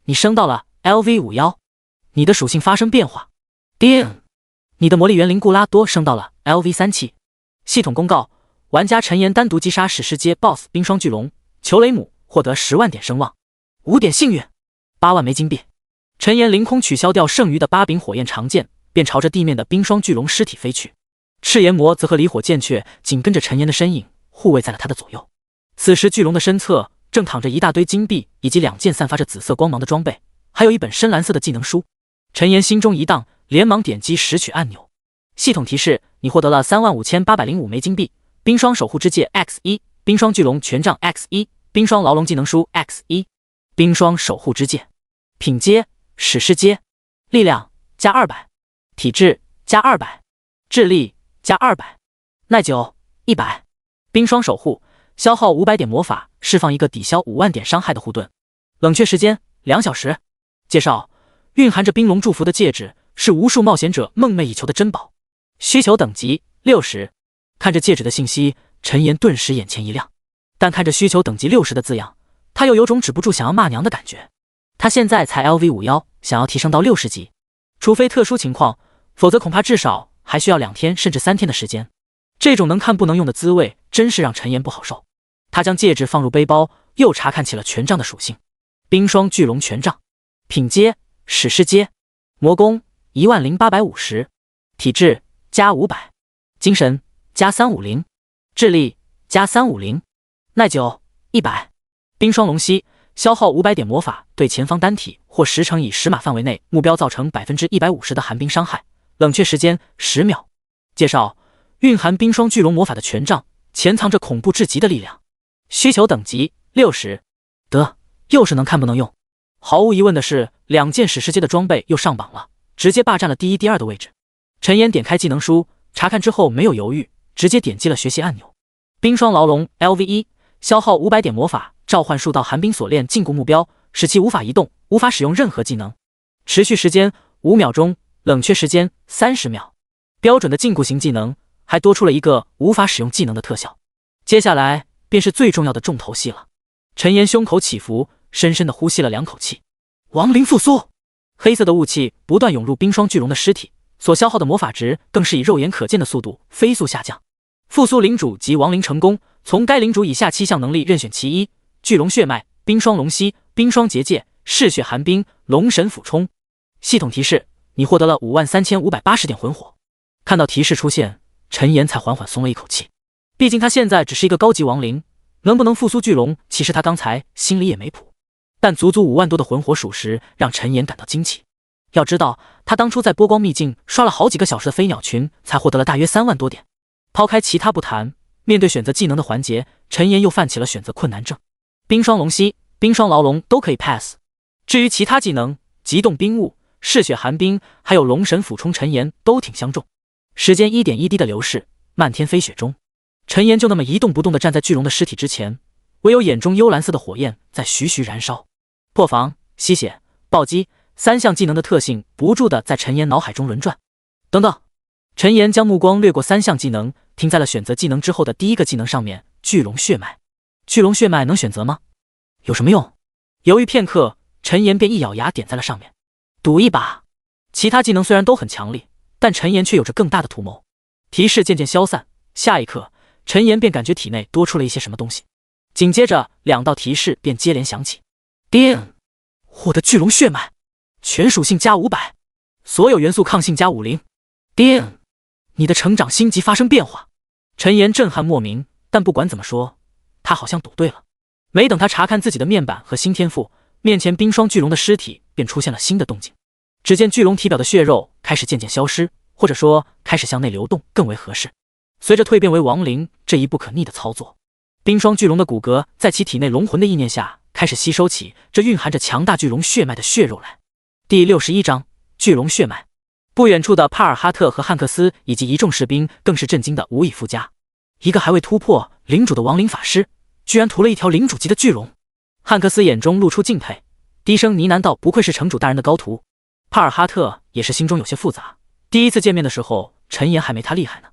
你升到了 LV51， 你的属性发生变化。叮！你的魔力园灵固拉多升到了 LV37。系统公告：玩家陈岩单独击杀史诗阶 BOSS 冰霜巨龙裘雷姆，获得10万点声望，5点幸运，8万枚金币。陈岩凌空取消掉剩余的8柄火焰长剑，便朝着地面的冰霜巨龙尸体飞去。赤炎魔则和离火剑却紧跟着陈岩的身影，护卫在了他的左右。此时巨龙的身侧正躺着一大堆金币，以及2件散发着紫色光芒的装备，还有一本深蓝色的技能书。陈岩心中一荡，连忙点击拾取按钮。系统提示：你获得了35805枚金币，冰霜守护之戒 X1， 冰霜巨龙权杖 X1， 冰霜牢笼技能书 X1。冰霜守护之戒，品阶史诗阶，力量加200，体质加200，智力加200，耐久100。冰霜守护，消耗500点魔法，释放一个抵消5万点伤害的护盾。冷却时间2小时。介绍：蕴含着冰龙祝福的戒指是无数冒险者梦寐以求的珍宝。需求等级60。看着戒指的信息，陈岩顿时眼前一亮，但看着需求等级60的字样，他又有种止不住想要骂娘的感觉。他现在才 LV51，想要提升到60级，除非特殊情况，否则恐怕至少还需要2天甚至3天的时间。这种能看不能用的滋味，真是让陈岩不好受。他将戒指放入背包，又查看起了权杖的属性。冰霜巨龙权杖，品阶史诗阶，魔攻10850，体质加500，精神加350，智力加350，耐久100。冰霜龙息，消耗500点魔法，对前方单体或10乘以10码范围内目标造成150%的寒冰伤害，冷却时间10秒。介绍：蕴含冰霜巨龙魔法的权杖，潜藏着恐怖至极的力量。需求等级60。得，又是能看不能用。毫无疑问的是，2件史诗阶的装备又上榜了，直接霸占了第1、第2的位置。陈岩点开技能书，查看之后没有犹豫，直接点击了学习按钮。冰霜牢笼 LV1，消耗500点魔法，召唤数道寒冰锁链禁锢目标，使其无法移动，无法使用任何技能。持续时间5秒钟，冷却时间30秒。标准的禁锢型技能，还多出了一个无法使用技能的特效。接下来便是最重要的重头戏了。陈岩胸口起伏，深深地呼吸了2口气。亡灵复苏，黑色的雾气不断涌入冰霜巨龙的尸体，所消耗的魔法值更是以肉眼可见的速度飞速下降。复苏领主及亡灵成功，从该领主以下7项能力任选其一：巨龙血脉、冰霜龙息、冰霜结界、嗜血寒冰、龙神俯冲。系统提示：你获得了53580点魂火。看到提示出现，陈岩才缓缓松了一口气。毕竟他现在只是一个高级亡灵，能不能复苏巨龙，其实他刚才心里也没谱。但足足5万多的魂火属实让陈岩感到惊奇。要知道，他当初在波光秘境刷了好几个小时的飞鸟群，才获得了大约3万多点。抛开其他不谈，面对选择技能的环节，陈岩又犯起了选择困难症。冰霜龙息、冰霜牢笼都可以 pass， 至于其他技能，极冻冰雾、嗜血寒冰，还有龙神俯冲，陈岩都挺相中。时间一点一滴的流逝，漫天飞雪中，陈岩就那么一动不动地站在巨龙的尸体之前，唯有眼中幽蓝色的火焰在徐徐燃烧。破防、吸血、暴击3项技能的特性不住地在陈岩脑海中轮转。等等，陈岩将目光掠过3项技能，停在了选择技能之后的第一个技能上面，巨龙血脉。巨龙血脉能选择吗？有什么用？犹豫片刻，陈岩便一咬牙点在了上面，赌一把。其他技能虽然都很强力，但陈岩却有着更大的图谋。提示渐渐消散，下一刻，陈岩便感觉体内多出了一些什么东西。紧接着2道提示便接连响起。叮！获得巨龙血脉，全属性加500，所有元素抗性加50。叮！你的成长星级发生变化。陈岩震撼莫名，但不管怎么说，他好像赌对了。没等他查看自己的面板和新天赋，面前冰霜巨龙的尸体便出现了新的动静。只见巨龙体表的血肉开始渐渐消失，或者说开始向内流动更为合适。随着蜕变为亡灵这一不可逆的操作，冰霜巨龙的骨骼在其体内龙魂的意念下，开始吸收起这蕴含着强大巨龙血脉的血肉来。第61章巨龙血脉。不远处的帕尔哈特和汉克斯以及一众士兵更是震惊的无以复加。一个还未突破领主的亡灵法师，居然屠了一条领主级的巨龙。汉克斯眼中露出敬佩，低声呢喃道：“不愧是城主大人的高徒。”帕尔哈特也是心中有些复杂。第一次见面的时候，陈岩还没他厉害呢。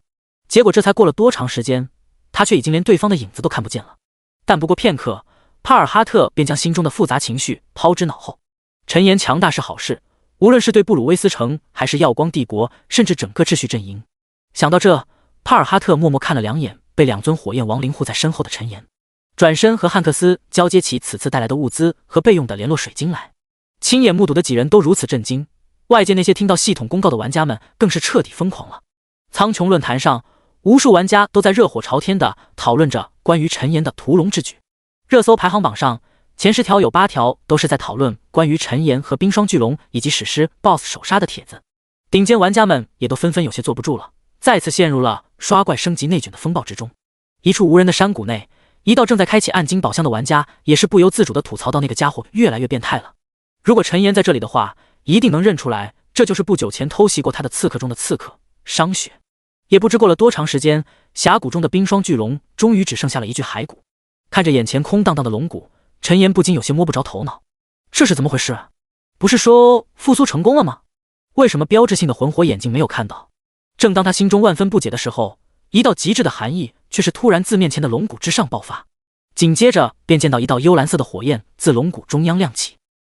结果这才过了多长时间，他却已经连对方的影子都看不见了。但不过片刻，帕尔哈特便将心中的复杂情绪抛之脑后。陈岩强大是好事，无论是对布鲁威斯城，还是耀光帝国，甚至整个秩序阵营。想到这，帕尔哈特默默看了2眼被2尊火焰亡灵护在身后的陈岩，转身和汉克斯交接起此次带来的物资和备用的联络水晶来。亲眼目睹的几人都如此震惊，外界那些听到系统公告的玩家们更是彻底疯狂了。苍穹论坛上，无数玩家都在热火朝天地讨论着关于陈岩的屠龙之举。热搜排行榜上，前10条有8条都是在讨论关于陈岩和冰霜巨龙以及史诗 BOSS 首杀的帖子。顶尖玩家们也都纷纷有些坐不住了，再次陷入了刷怪升级内卷的风暴之中。一处无人的山谷内，一道正在开启暗金宝箱的玩家也是不由自主地吐槽到那个家伙越来越变态了。如果陈岩在这里的话，一定能认出来，这就是不久前偷袭过他的刺客中的刺客商雪。也不知过了多长时间，峡谷中的冰霜巨龙终于只剩下了一具骸骨。看着眼前空荡荡的龙骨，陈岩不禁有些摸不着头脑。这是怎么回事？不是说复苏成功了吗？为什么标志性的魂火眼镜没有看到？正当他心中万分不解的时候，一道极致的寒意却是突然自面前的龙骨之上爆发，紧接着便见到一道幽蓝色的火焰自龙骨中央亮起。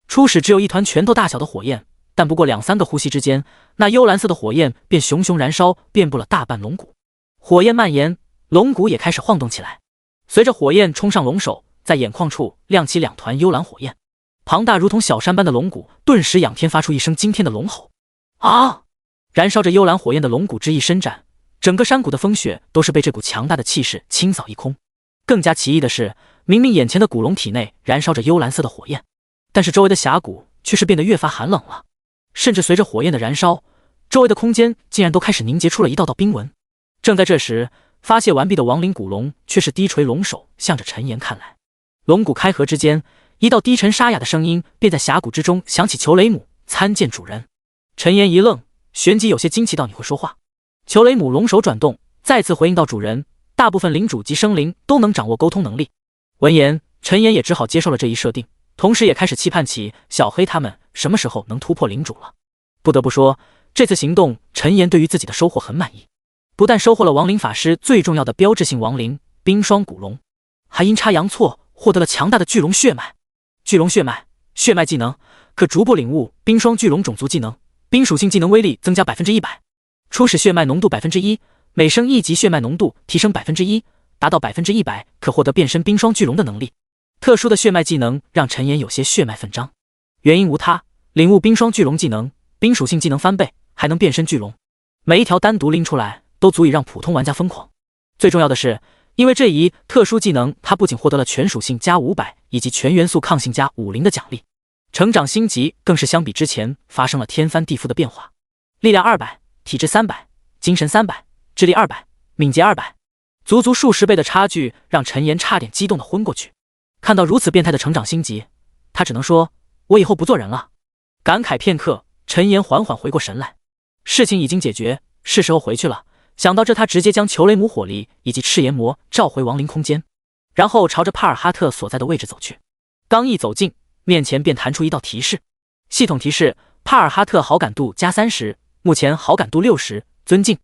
初始只有一团拳头大小的火焰，但不过2-3个呼吸之间，那幽蓝色的火焰便熊熊燃烧，遍布了大半龙骨。火焰蔓延，龙骨也开始晃动起来。随着火焰冲上龙首，在眼眶处亮起2团幽蓝火焰，庞大如同小山般的龙骨顿时仰天发出一声惊天的龙吼。啊！燃烧着幽蓝火焰的龙骨之一伸展，整个山谷的风雪都是被这股强大的气势清扫一空。更加奇异的是，明明眼前的古龙体内燃烧着幽蓝色的火焰，但是周围的峡谷却是变得越发寒冷了，甚至随着火焰的燃烧，周围的空间竟然都开始凝结出了一道道冰纹。正在这时，发泄完毕的亡灵古龙却是低垂龙首，向着陈岩看来。龙骨开合之间，一道低沉沙哑的声音便在峡谷之中响起：“裘雷姆参见主人。”陈岩一愣，旋即有些惊奇道：“你会说话？”裘雷姆龙首转动，再次回应道：“主人，大部分领主及生灵都能掌握沟通能力。”闻言，陈岩也只好接受了这一设定，同时也开始期盼起小黑他们什么时候能突破领主了。不得不说，这次行动，陈岩对于自己的收获很满意，不但收获了亡灵法师最重要的标志性亡灵冰霜古龙，还阴差阳错获得了强大的巨龙血脉。巨龙血脉，血脉技能可逐步领悟冰霜巨龙种族技能，冰属性技能威力增加 100%， 初始血脉浓度 1%， 每升1级血脉浓度提升 1%， 达到 100%可获得变身冰霜巨龙的能力。特殊的血脉技能让陈岩有些血脉奋张，原因无他，领悟冰霜巨龙技能，冰属性技能翻倍，还能变身巨龙，每一条单独拎出来都足以让普通玩家疯狂。最重要的是，因为这一特殊技能，他不仅获得了全属性加500以及全元素抗性加50的奖励，成长星级更是相比之前发生了天翻地覆的变化。力量200，体质300，精神300，智力200，敏捷200，足足数十倍的差距让陈岩差点激动的昏过去。看到如此变态的成长星级，他只能说：“我以后不做人了。”感慨片刻，陈岩缓缓回过神来，事情已经解决，是时候回去了。想到这，他直接将裘雷姆火力以及赤炎魔召回亡灵空间，然后朝着帕尔哈特所在的位置走去。刚一走近，面前便弹出一道提示：系统提示，帕尔哈特好感度加30，目前好感度60，尊敬。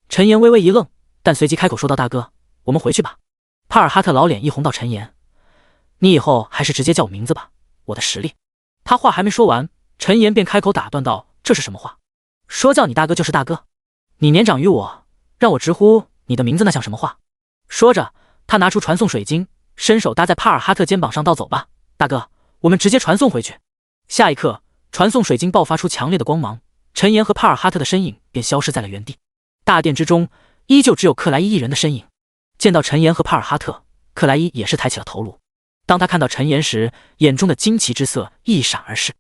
陈岩微微一愣，但随即开口说道：“大哥，我们回去吧。”帕尔哈特老脸一红道：“陈岩，你以后还是直接叫我名字吧，我的实力。”他话还没说完，陈岩便开口打断道：“这是什么话？说叫你大哥就是大哥？你年长于我，让我直呼你的名字，那像什么话？”说着，他拿出传送水晶，伸手搭在帕尔哈特肩膀上道：“走吧，大哥，我们直接传送回去。”下一刻，传送水晶爆发出强烈的光芒，陈岩和帕尔哈特的身影便消失在了原地。大殿之中，依旧只有克莱伊一人的身影。见到陈岩和帕尔哈特，克莱伊也是抬起了头颅。当他看到陈岩时，眼中的惊奇之色一闪而逝。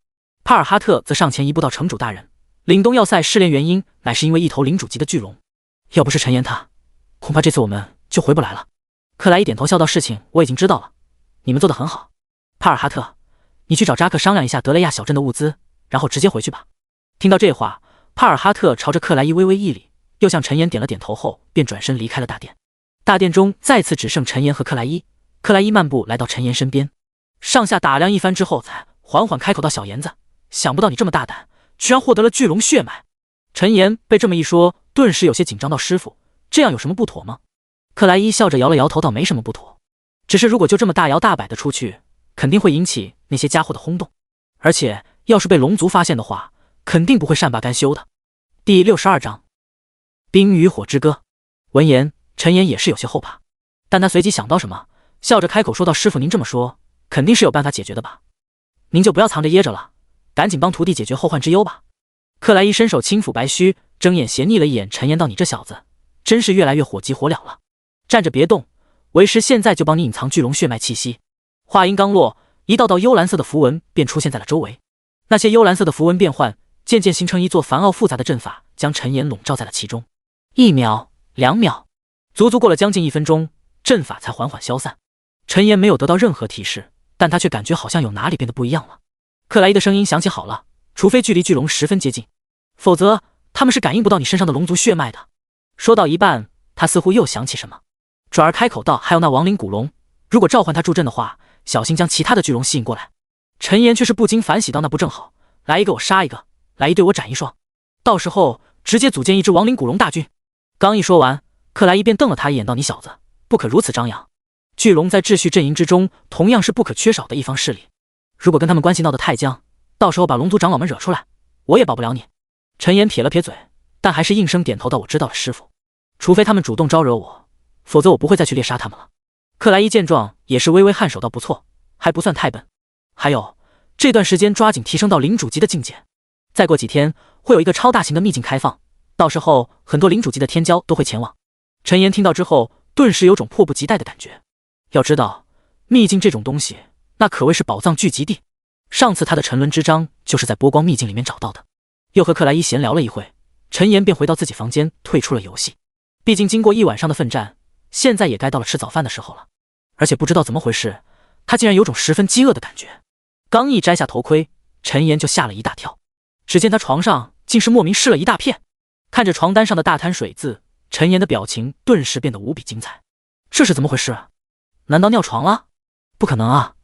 帕尔哈特则上前一步道：“城主大人，凛冬要塞失联原因乃是因为一头领主级的巨龙，要不是陈岩他，恐怕这次我们就回不来了。”克莱伊点头笑道：“事情我已经知道了，你们做得很好。帕尔哈特，你去找扎克商量一下德雷亚小镇的物资，然后直接回去吧。”听到这话，帕尔哈特朝着克莱伊微微一礼，又向陈岩点了点头后，便转身离开了大殿。大殿中再次只剩陈岩和克莱伊。克莱伊漫步来到陈岩身边，上下打量一番之后，才缓缓开口道：“小岩子，想不到你这么大胆，居然获得了巨龙血脉。”陈岩被这么一说，顿时有些紧张道：“师傅，这样有什么不妥吗？”克莱伊笑着摇了摇头道：“没什么不妥，只是如果就这么大摇大摆的出去，肯定会引起那些家伙的轰动，而且要是被龙族发现的话，肯定不会善罢甘休的。”第62章冰与火之歌。闻言，陈岩也是有些后怕，但他随即想到什么，笑着开口说道：“师傅，您这么说，肯定是有办法解决的吧？您就不要藏着掖着了，赶紧帮徒弟解决后患之忧吧。”克莱伊伸手轻抚白须，睁眼斜睨了一眼陈岩道：“你这小子真是越来越火急火燎了，站着别动，为师现在就帮你隐藏巨龙血脉气息。”话音刚落，一道道幽蓝色的符文便出现在了周围，那些幽蓝色的符文变换，渐渐形成一座繁奥复杂的阵法，将陈岩笼罩在了其中。1秒2秒，足足过了将近1分钟，阵法才缓缓消散。陈岩没有得到任何提示，但他却感觉好像有哪里变得不一样了。克莱伊的声音响起：“好了，除非距离巨龙十分接近，否则他们是感应不到你身上的龙族血脉的。”说到一半，他似乎又想起什么，转而开口道：“还有那亡灵古龙，如果召唤他助阵的话，小心将其他的巨龙吸引过来。”陈岩却是不禁反喜道：“那不正好，来一个我杀一个，来一对我斩一双。”到时候直接组建一支亡灵古龙大军。刚一说完，克莱伊便瞪了他一眼，道：“你小子不可如此张扬。巨龙在秩序阵营之中同样是不可缺少的一方势力，如果跟他们关系闹得太僵，到时候把龙族长老们惹出来，我也保不了你。”陈岩撇了撇嘴，但还是应声点头道：“我知道了，师傅。除非他们主动招惹我，否则我不会再去猎杀他们了。”克莱伊见状也是微微颔首道：“不错，还不算太笨。还有，这段时间抓紧提升到领主级的境界。再过几天会有一个超大型的秘境开放，到时候很多领主级的天骄都会前往。”陈岩听到之后，顿时有种迫不及待的感觉。要知道，秘境这种东西，那可谓是宝藏聚集地。上次他的沉沦之章就是在波光秘境里面找到的。又和克莱伊闲聊了一会，陈岩便回到自己房间，退出了游戏。毕竟经过一晚上的奋战，现在也该到了吃早饭的时候了。而且不知道怎么回事，他竟然有种十分饥饿的感觉。刚一摘下头盔，陈岩就吓了一大跳。只见他床上竟是莫名湿了一大片。看着床单上的大滩水渍，陈岩的表情顿时变得无比精彩。这是怎么回事？难道尿床了？不可能啊！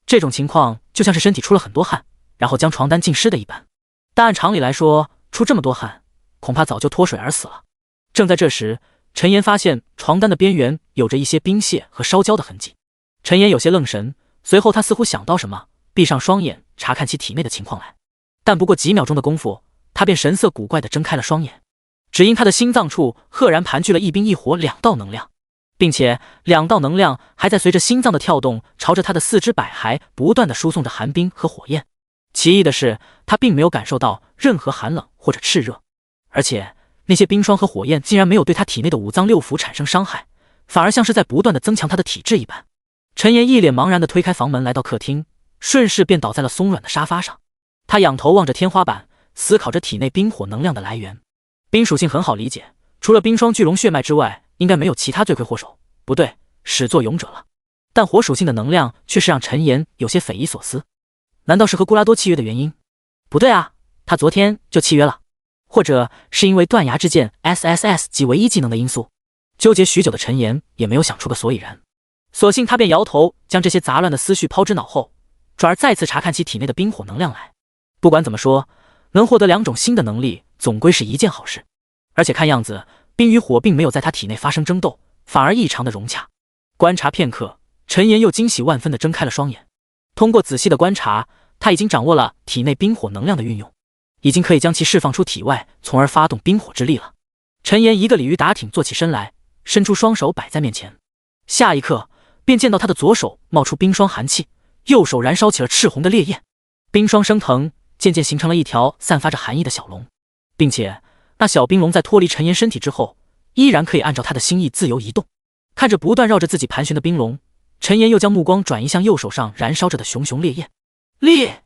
这种情况就像是身体出了很多汗，然后将床单浸湿的一般。但按常理来说，出这么多汗，恐怕早就脱水而死了。正在这时，陈岩发现床单的边缘有着一些冰屑和烧焦的痕迹。陈岩有些愣神，随后他似乎想到什么，闭上双眼查看其体内的情况来。但不过几秒钟的功夫，他便神色古怪地睁开了双眼。只因他的心脏处赫然盘踞了一冰一火两道能量，并且两道能量还在随着心脏的跳动，朝着他的四肢百骸不断地输送着寒冰和火焰。奇异的是，他并没有感受到任何寒冷或者炽热，而且那些冰霜和火焰竟然没有对他体内的五脏六腑产生伤害，反而像是在不断地增强他的体质一般。陈岩一脸茫然地推开房门，来到客厅，顺势便倒在了松软的沙发上。他仰头望着天花板，思考着体内冰火能量的来源。冰属性很好理解，除了冰霜巨龙血脉之外，应该没有其他罪魁祸首，不对，始作俑者了。但火属性的能量却是让陈岩有些匪夷所思。难道是和古拉多契约的原因？不对啊，他昨天就契约了。或者是因为断崖之剑 SSS 及唯一技能的因素？纠结许久的陈岩也没有想出个所以然，索性他便摇头，将这些杂乱的思绪抛之脑后，转而再次查看其体内的冰火能量来。不管怎么说，能获得两种新的能力总归是一件好事。而且看样子冰与火并没有在他体内发生争斗，反而异常的融洽。观察片刻，陈岩又惊喜万分地睁开了双眼。通过仔细的观察，他已经掌握了体内冰火能量的运用，已经可以将其释放出体外，从而发动冰火之力了。陈岩一个鲤鱼打挺坐起身来，伸出双手摆在面前。下一刻，便见到他的左手冒出冰霜寒气，右手燃烧起了赤红的烈焰，冰霜升腾，渐渐形成了一条散发着寒意的小龙，并且那小冰龙在脱离陈岩身体之后，依然可以按照他的心意自由移动。看着不断绕着自己盘旋的冰龙，陈岩又将目光转移向右手上燃烧着的熊熊烈焰。烈！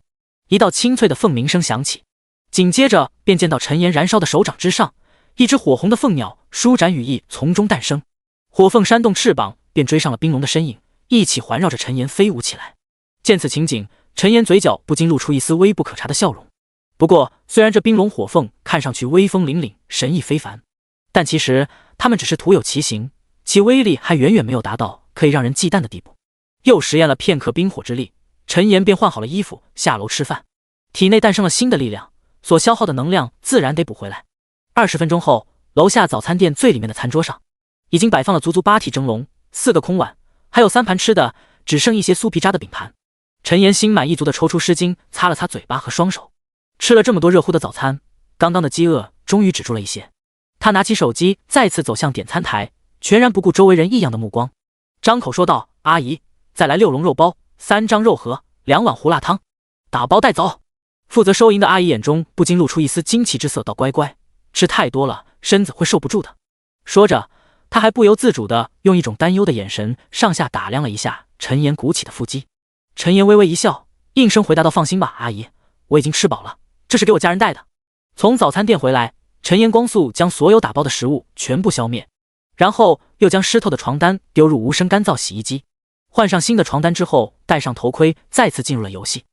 一道清脆的凤鸣声响起，紧接着便见到陈岩燃烧的手掌之上，一只火红的凤鸟舒展羽翼从中诞生，火凤扇动翅膀便追上了冰龙的身影，一起环绕着陈岩飞舞起来。见此情景，陈岩嘴角不禁露出一丝微不可察的笑容。不过虽然这冰龙火凤看上去威风凛凛，神意非凡，但其实它们只是徒有其形，其威力还远远没有达到可以让人忌惮的地步。又实验了片刻冰火之力，陈岩便换好了衣服下楼吃饭，体内诞生了新的力量，所消耗的能量自然得补回来。20分钟后，楼下早餐店最里面的餐桌上已经摆放了足足8屉蒸笼，4个空碗，还有3盘吃的，只剩一些酥皮渣的饼盘。陈岩心满意足地抽出湿巾擦了擦嘴巴和双手。吃了这么多热乎的早餐，刚刚的饥饿终于止住了一些。他拿起手机再次走向点餐台，全然不顾周围人异样的目光，张口说道：“阿姨，再来6笼肉包，3张肉盒，2碗胡辣汤，打包带走。”负责收银的阿姨眼中不禁露出一丝惊奇之色，道：“乖乖，吃太多了，身子会受不住的。”说着，他还不由自主地用一种担忧的眼神上下打量了一下陈岩鼓起的腹肌。陈岩微微一笑，应声回答道：“放心吧，阿姨，我已经吃饱了，这是给我家人带的。”从早餐店回来，陈岩光速将所有打包的食物全部消灭，然后又将湿透的床单丢入无声干燥洗衣机，换上新的床单之后，戴上头盔，再次进入了游戏。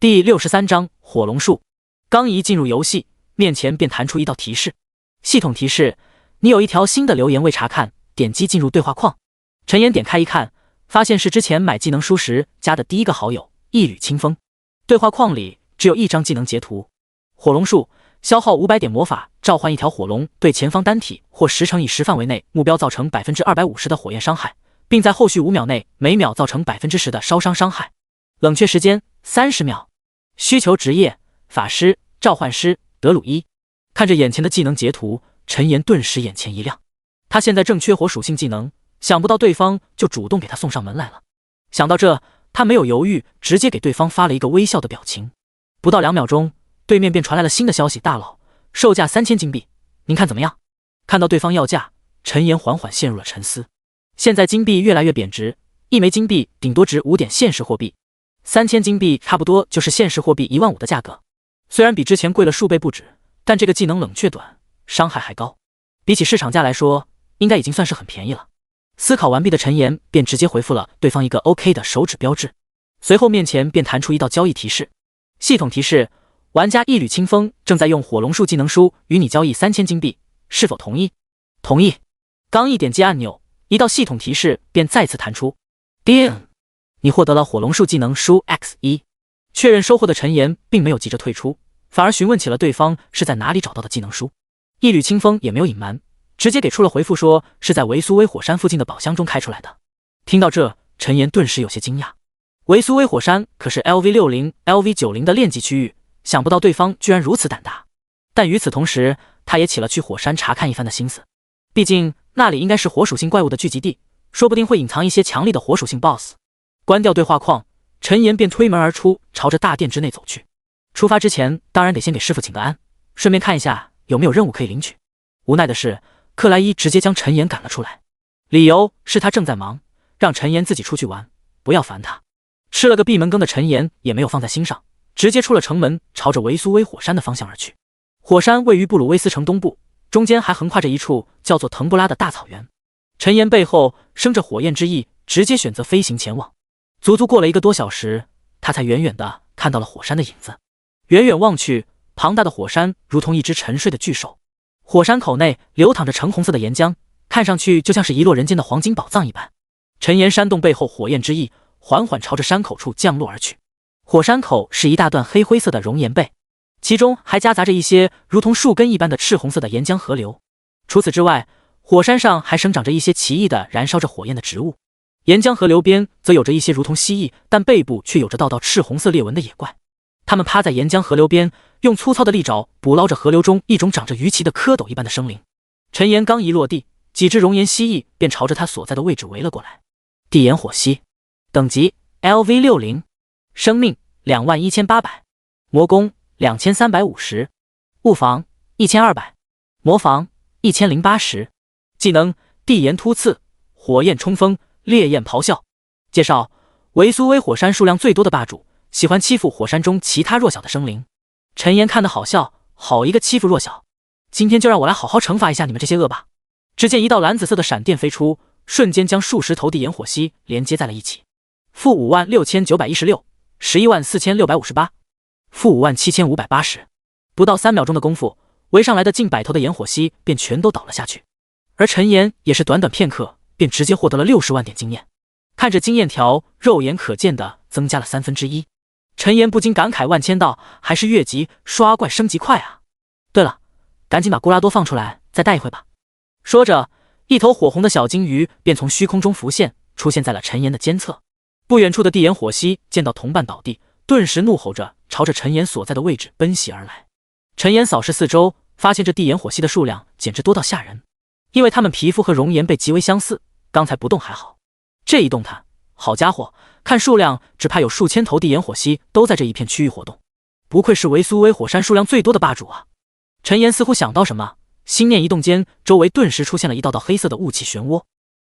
第63章火龙树。刚一进入游戏，面前便弹出一道提示：系统提示，你有一条新的留言未查看，点击进入对话框。陈岩点开一看，发现是之前买技能书时加的第一个好友一缕清风。对话框里只有一张技能截图：火龙树，消耗500点魔法召唤一条火龙，对前方单体或10乘以10范围内目标造成250%的火焰伤害，并在后续5秒内每秒造成10%的烧伤伤害。冷却时间30秒。需求职业：法师、召唤师、德鲁伊。看着眼前的技能截图，陈岩顿时眼前一亮。他现在正缺火属性技能，想不到对方就主动给他送上门来了。想到这，他没有犹豫，直接给对方发了一个微笑的表情。不到2秒钟，对面便传来了新的消息：大佬，售价3000金币，您看怎么样？看到对方要价，陈岩缓缓陷入了沉思。现在金币越来越贬值，一枚金币顶多值5点现实货币，3000金币差不多就是现实货币15000的价格。虽然比之前贵了数倍不止，但这个技能冷却短，伤害还高，比起市场价来说，应该已经算是很便宜了。思考完毕的陈岩便直接回复了对方一个 OK 的手指标志，随后面前便弹出一道交易提示。系统提示：玩家一缕清风正在用火龙术技能书与你交易3000金币，是否同意？同意。刚一点击按钮，一道系统提示便再次弹出。叮！你获得了火龙术技能书 X1。确认收获的陈岩并没有急着退出，反而询问起了对方是在哪里找到的技能书。一缕清风也没有隐瞒，直接给出了回复，说是在维苏威火山附近的宝箱中开出来的。听到这，陈岩顿时有些惊讶。维苏威火山可是 LV60、LV90 的炼级区域，想不到对方居然如此胆大。但与此同时，他也起了去火山查看一番的心思。毕竟那里应该是火属性怪物的聚集地，说不定会隐藏一些强力的火属性 BOSS。关掉对话框，陈岩便推门而出，朝着大殿之内走去。出发之前，当然得先给师傅请个安，顺便看一下有没有任务可以领取。无奈的是，克莱伊直接将陈岩赶了出来，理由是他正在忙，让陈岩自己出去玩，不要烦他。吃了个闭门羹的陈岩也没有放在心上，直接出了城门，朝着维苏威火山的方向而去。火山位于布鲁威斯城东部，中间还横跨着一处叫做腾布拉的大草原。陈岩背后生着火焰之意，直接选择飞行前往。足足过了1个多小时，他才远远的看到了火山的影子。远远望去，庞大的火山如同一只沉睡的巨兽，火山口内流淌着橙红色的岩浆，看上去就像是遗落人间的黄金宝藏一般。陈岩煽动背后火焰之意，缓缓朝着山口处降落而去。火山口是一大段黑灰色的熔岩背，其中还夹杂着一些如同树根一般的赤红色的岩浆河流。除此之外，火山上还生长着一些奇异的燃烧着火焰的植物。岩浆河流边则有着一些如同蜥蜴，但背部却有着道道赤红色裂纹的野怪。它们趴在岩浆河流边，用粗糙的利爪捕捞着河流中一种长着鱼鳍的蝌蚪一般的生灵。陈岩刚一落地，几只熔岩蜥蜴便朝着他所在的位置围了过来。地岩火蜥，等级 LV60， 生命21800，魔攻2350，物防1200，魔防1080，技能地岩突刺，火焰冲锋，烈焰咆哮。介绍：维苏威火山数量最多的霸主，喜欢欺负火山中其他弱小的生灵。陈岩看得好笑，好一个欺负弱小，今天就让我来好好惩罚一下你们这些恶霸。只见一道蓝紫色的闪电飞出，瞬间将数十头地岩火蜥连接在了一起。-56916， 114658， -57580。不到3秒钟的功夫，围上来的近100头的岩火蜥便全都倒了下去。而陈岩也是短短片刻便直接获得了60万点经验，看着经验条肉眼可见的增加了1/3，陈岩不禁感慨万千道：还是越级刷怪升级快啊！对了，赶紧把古拉多放出来再带一回吧。说着，一头火红的小金鱼便从虚空中浮现，出现在了陈岩的肩侧。不远处的地岩火蜥见到同伴倒地，顿时怒吼着朝着陈岩所在的位置奔袭而来。陈岩扫视四周，发现这地岩火蜥的数量简直多到吓人，因为它们皮肤和熔岩被极为相似，刚才不动还好，这一动弹，好家伙，看数量只怕有数千头地岩火蜥都在这一片区域活动。不愧是维苏威火山数量最多的霸主啊！陈岩似乎想到什么，心念一动间，周围顿时出现了一道道黑色的雾气漩涡。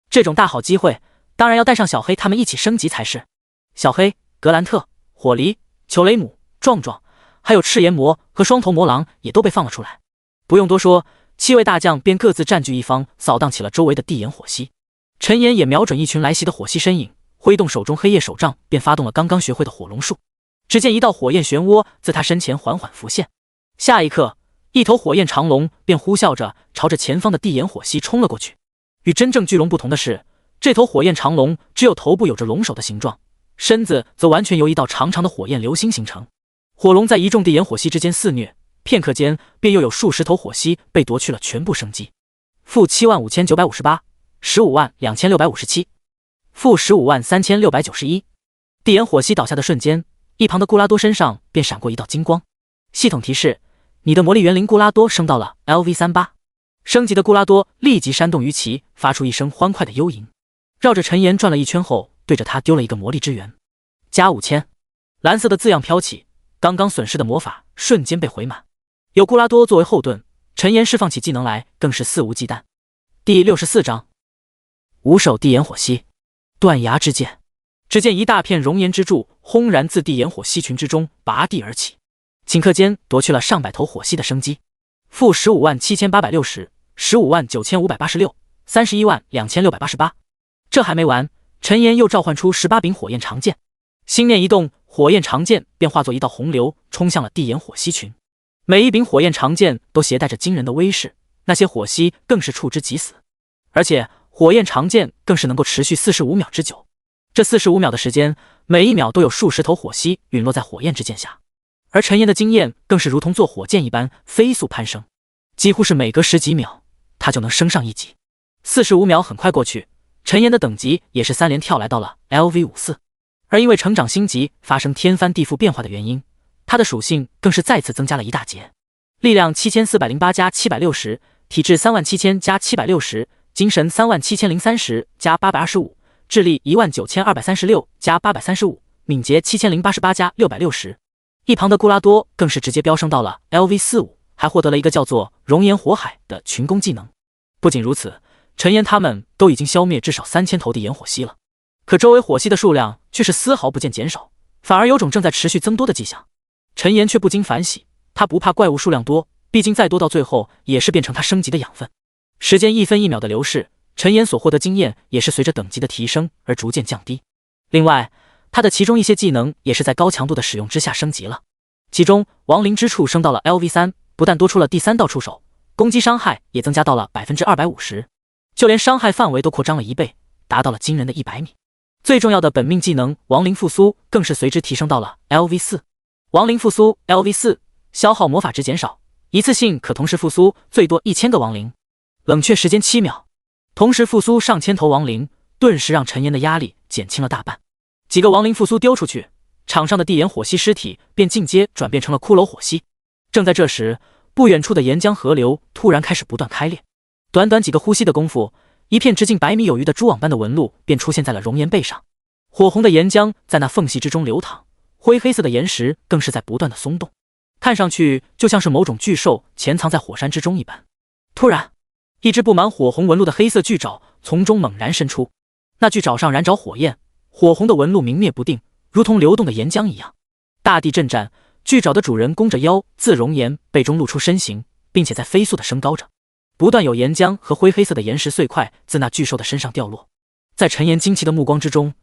这种大好机会，当然要带上小黑他们一起升级才是。小黑、格兰特、火狸、裘雷姆、壮壮，还有赤炎魔和双头魔狼也都被放了出来。不用多说，7位大将便各自占据一方，扫荡起了周围的地岩火蜥。陈岩也瞄准一群来袭的火蜥身影，挥动手中黑夜手杖，便发动了刚刚学会的火龙术。只见一道火焰漩涡自他身前缓缓浮现，下一刻，一头火焰长龙便呼啸着朝着前方的地岩火蜥冲了过去。与真正巨龙不同的是，这头火焰长龙只有头部有着龙首的形状，身子则完全由一道长长的火焰流星形成。火龙在一众地岩火蜥之间肆虐，片刻间便又有数十头火蜥被夺去了全部生机。负75958， 152657，负153691。地眼火蜥倒下的瞬间，一旁的固拉多身上便闪过一道金光。系统提示：你的魔力园灵固拉多升到了 LV38。升级的固拉多立即扇动鱼鳍，发出一声欢快的幽吟，绕着陈岩转了一圈后，对着他丢了一个魔力之源，加5000。蓝色的字样飘起，刚刚损失的魔法瞬间被回满。有固拉多作为后盾，陈岩释放起技能来更是肆无忌惮。第64章，无手地眼火蜥，断崖之剑。只见一大片熔岩之柱轰然自地眼火蜥群之中拔地而起，顷刻间夺去了上百头火蜥的生机。负157860， 159586， 312688。这还没完，陈岩又召唤出18柄火焰长剑，心念一动，火焰长剑便化作一道洪流，冲向了地眼火蜥群。每一柄火焰长剑都携带着惊人的威势，那些火蜥更是触之即死，而且火焰长剑更是能够持续45秒之久。这45秒的时间，每一秒都有数十头火蜥陨落在火焰之剑下，而陈岩的经验更是如同坐火箭一般飞速攀升，几乎是每隔10几秒他就能升上一级。45秒很快过去，陈岩的等级也是3连跳来到了 LV54， 而因为成长星级发生天翻地覆变化的原因，他的属性更是再次增加了一大截。力量7408加760，体质37000加760，精神37030加825，智力19236加835，敏捷7088加660。一旁的固拉多更是直接飙升到了 LV45， 还获得了一个叫做熔岩火海的群攻技能。不仅如此，陈岩他们都已经消灭至少3000头地眼火蜥了，可周围火蜥的数量却是丝毫不见减少，反而有种正在持续增多的迹象。陈岩却不禁反喜，他不怕怪物数量多，毕竟再多到最后也是变成他升级的养分。时间一分一秒的流逝，陈岩所获得经验也是随着等级的提升而逐渐降低。另外，他的其中一些技能也是在高强度的使用之下升级了，其中亡灵之触升到了 LV3， 不但多出了第3道触手，攻击伤害也增加到了 250%， 就连伤害范围都扩张了1倍，达到了惊人的100米。最重要的本命技能亡灵复苏更是随之提升到了 LV4。 亡灵复苏 LV4， 消耗魔法值减少，一次性可同时复苏最多1000个亡灵，冷却时间7秒，同时复苏上千头亡灵，顿时让陈岩的压力减轻了大半。几个亡灵复苏丢出去，场上的地眼火蜥尸体便进阶转变成了骷髅火蜥。正在这时，不远处的岩浆河流突然开始不断开裂，短短几个呼吸的功夫，一片直径100米有余的蛛网般的纹路便出现在了熔岩背上，火红的岩浆在那缝隙之中流淌，灰黑色的岩石更是在不断的松动，看上去就像是某种巨兽潜藏在火山之中一般。突然，一只布满火红纹路的黑色巨爪从中猛然伸出，那巨爪上燃着火焰，火红的纹路明灭不定，如同流动的岩浆一样。大地震颤，巨爪的主人弓着腰自熔岩背中露出身形，并且在飞速的升高着，不断有岩浆和灰黑色的岩石碎块自那巨兽的身上掉落。在陈岩惊奇的目光之中，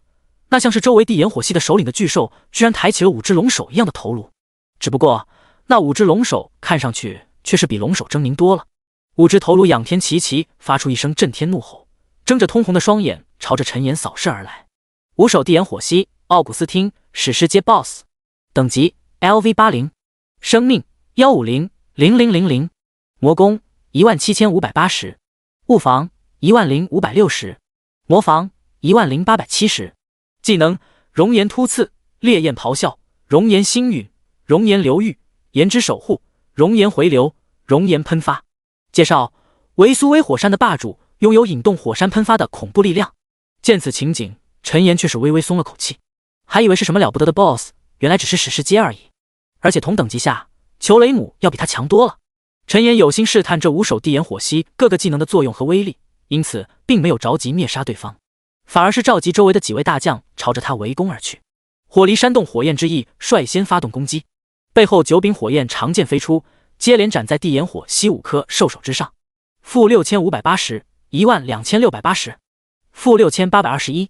那像是周围地眼火蜥的首领的巨兽居然抬起了5只龙首一样的头颅，只不过那5只龙首看上去却是比龙首狰狞多了。5只头颅仰天齐齐发出一声震天怒吼，睁着通红的双眼朝着陈岩扫视而来。无手地眼火蜥，奥古斯汀，史诗阶 BOSS， 等级 LV80， 生命1500000，魔攻17580，物防10560，魔防10870。技能：熔岩突刺、烈焰咆哮、熔岩星陨、熔岩流域、岩之守护、熔岩回流、熔岩喷发。介绍：维苏威火山的霸主，拥有引动火山喷发的恐怖力量。见此情景，陈岩却是微微松了口气，还以为是什么了不得的 BOSS， 原来只是史诗阶而已。而且同等级下，裘雷姆要比他强多了。陈岩有心试探这5手地眼火蜥各个技能的作用和威力，因此并没有着急灭杀对方，反而是召集周围的几位大将朝着他围攻而去。火力煽动火焰之翼率先发动攻击，背后9柄火焰长剑飞出，接连斩在地眼火蜥5颗兽首之上。负6580， 12680，负6821。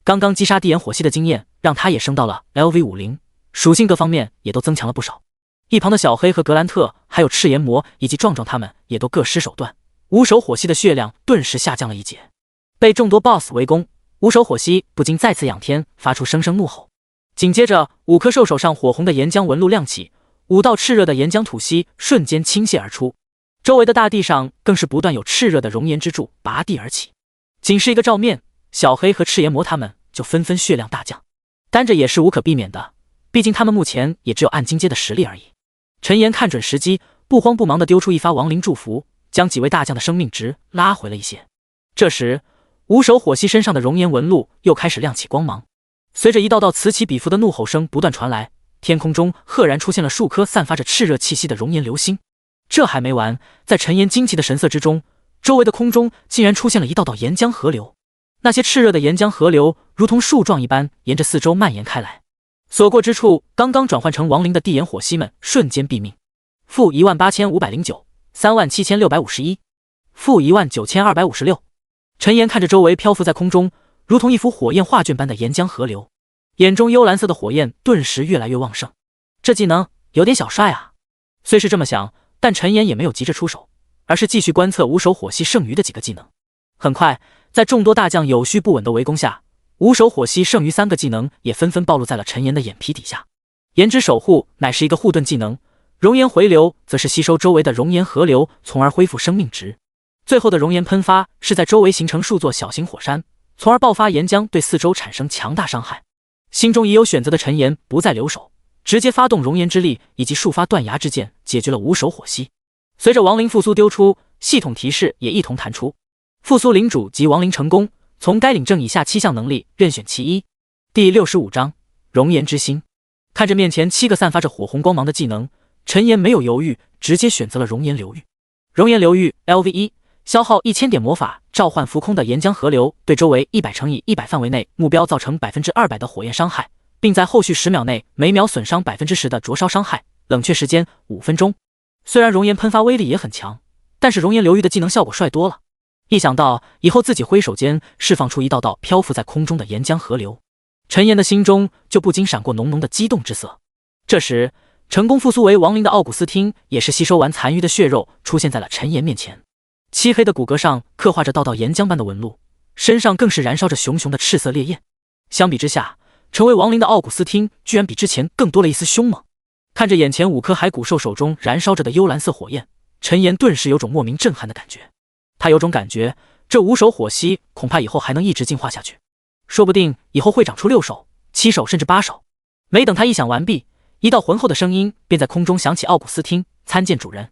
刚刚击杀地眼火蜥的经验让他也升到了 LV50， 属性各方面也都增强了不少。一旁的小黑和格兰特还有赤炎魔以及壮壮他们也都各施手段，5手火蜥的血量顿时下降了一截。被众多 BOSS 围攻，5手火蜥不禁再次仰天发出声声怒吼。紧接着5颗兽首上火红的岩浆纹路亮起5道炽热的岩浆吐息瞬间倾泻而出，周围的大地上更是不断有炽热的熔岩之柱拔地而起。仅是一个照面，小黑和赤炎魔他们就纷纷血量大降，但这也是无可避免的，毕竟他们目前也只有暗金阶的实力而已。陈岩看准时机，不慌不忙地丢出一发亡灵祝福，将几位大将的生命值拉回了一些。这时无手火蜥身上的熔岩纹路又开始亮起光芒，随着一道道此起彼伏的怒吼声不断传来，天空中赫然出现了数颗散发着炽热气息的熔岩流星。这还没完，在陈岩惊奇的神色之中，周围的空中竟然出现了一道道岩浆河流，那些炽热的岩浆河流如同树状一般沿着四周蔓延开来，所过之处，刚刚转换成亡灵的地岩火蜥们瞬间毙命。负18509 37651，负19256。陈岩看着周围漂浮在空中如同一幅火焰画卷般的岩浆河流，眼中幽蓝色的火焰顿时越来越旺盛。这技能有点小帅啊。虽是这么想，但陈岩也没有急着出手，而是继续观测无手火蜥剩余的几个技能。很快，在众多大将有序不稳的围攻下，无手火蜥剩余3个技能也纷纷暴露在了陈岩的眼皮底下。岩之守护乃是一个护盾技能，熔岩回流则是吸收周围的熔岩河流，从而恢复生命值。最后的熔岩喷发是在周围形成数座小型火山，从而爆发岩浆，对四周产生强大伤害。心中已有选择的陈岩不再留手，直接发动熔岩之力以及数发断崖之剑，解决了无手火蜥。随着亡灵复苏丢出，系统提示也一同弹出，复苏领主及亡灵成功，从该领证以下7项能力任选其一。第65章熔岩之心。看着面前7个散发着火红光芒的技能，陈岩没有犹豫，直接选择了熔岩流域。熔岩流域 LV1， 消耗1000点魔法召唤浮空的岩浆河流，对周围100乘以100范围内目标造成200%的火焰伤害，并在后续10秒内每秒损伤10%的灼烧伤害，冷却时间5分钟。虽然熔岩喷发威力也很强，但是熔岩流域的技能效果帅多了。一想到以后自己挥手间释放出一道道漂浮在空中的岩浆河流，陈岩的心中就不禁闪过浓浓的激动之色。这时成功复苏为亡灵的奥古斯汀也是吸收完残余的血肉，出现在了陈岩面前。漆黑的骨骼上刻画着道道岩浆般的纹路，身上更是燃烧着熊熊的赤色烈焰。相比之下，成为亡灵的奥古斯汀居然比之前更多了一丝凶猛。看着眼前5颗骸骨兽手中燃烧着的幽蓝色火焰，陈岩顿时有种莫名震撼的感觉。他有种感觉，这5手火蜥恐怕以后还能一直进化下去，说不定以后会长出6手、7手甚至8手。没等他一想完毕，一道浑厚的声音便在空中响起：“奥古斯汀，参见主人。”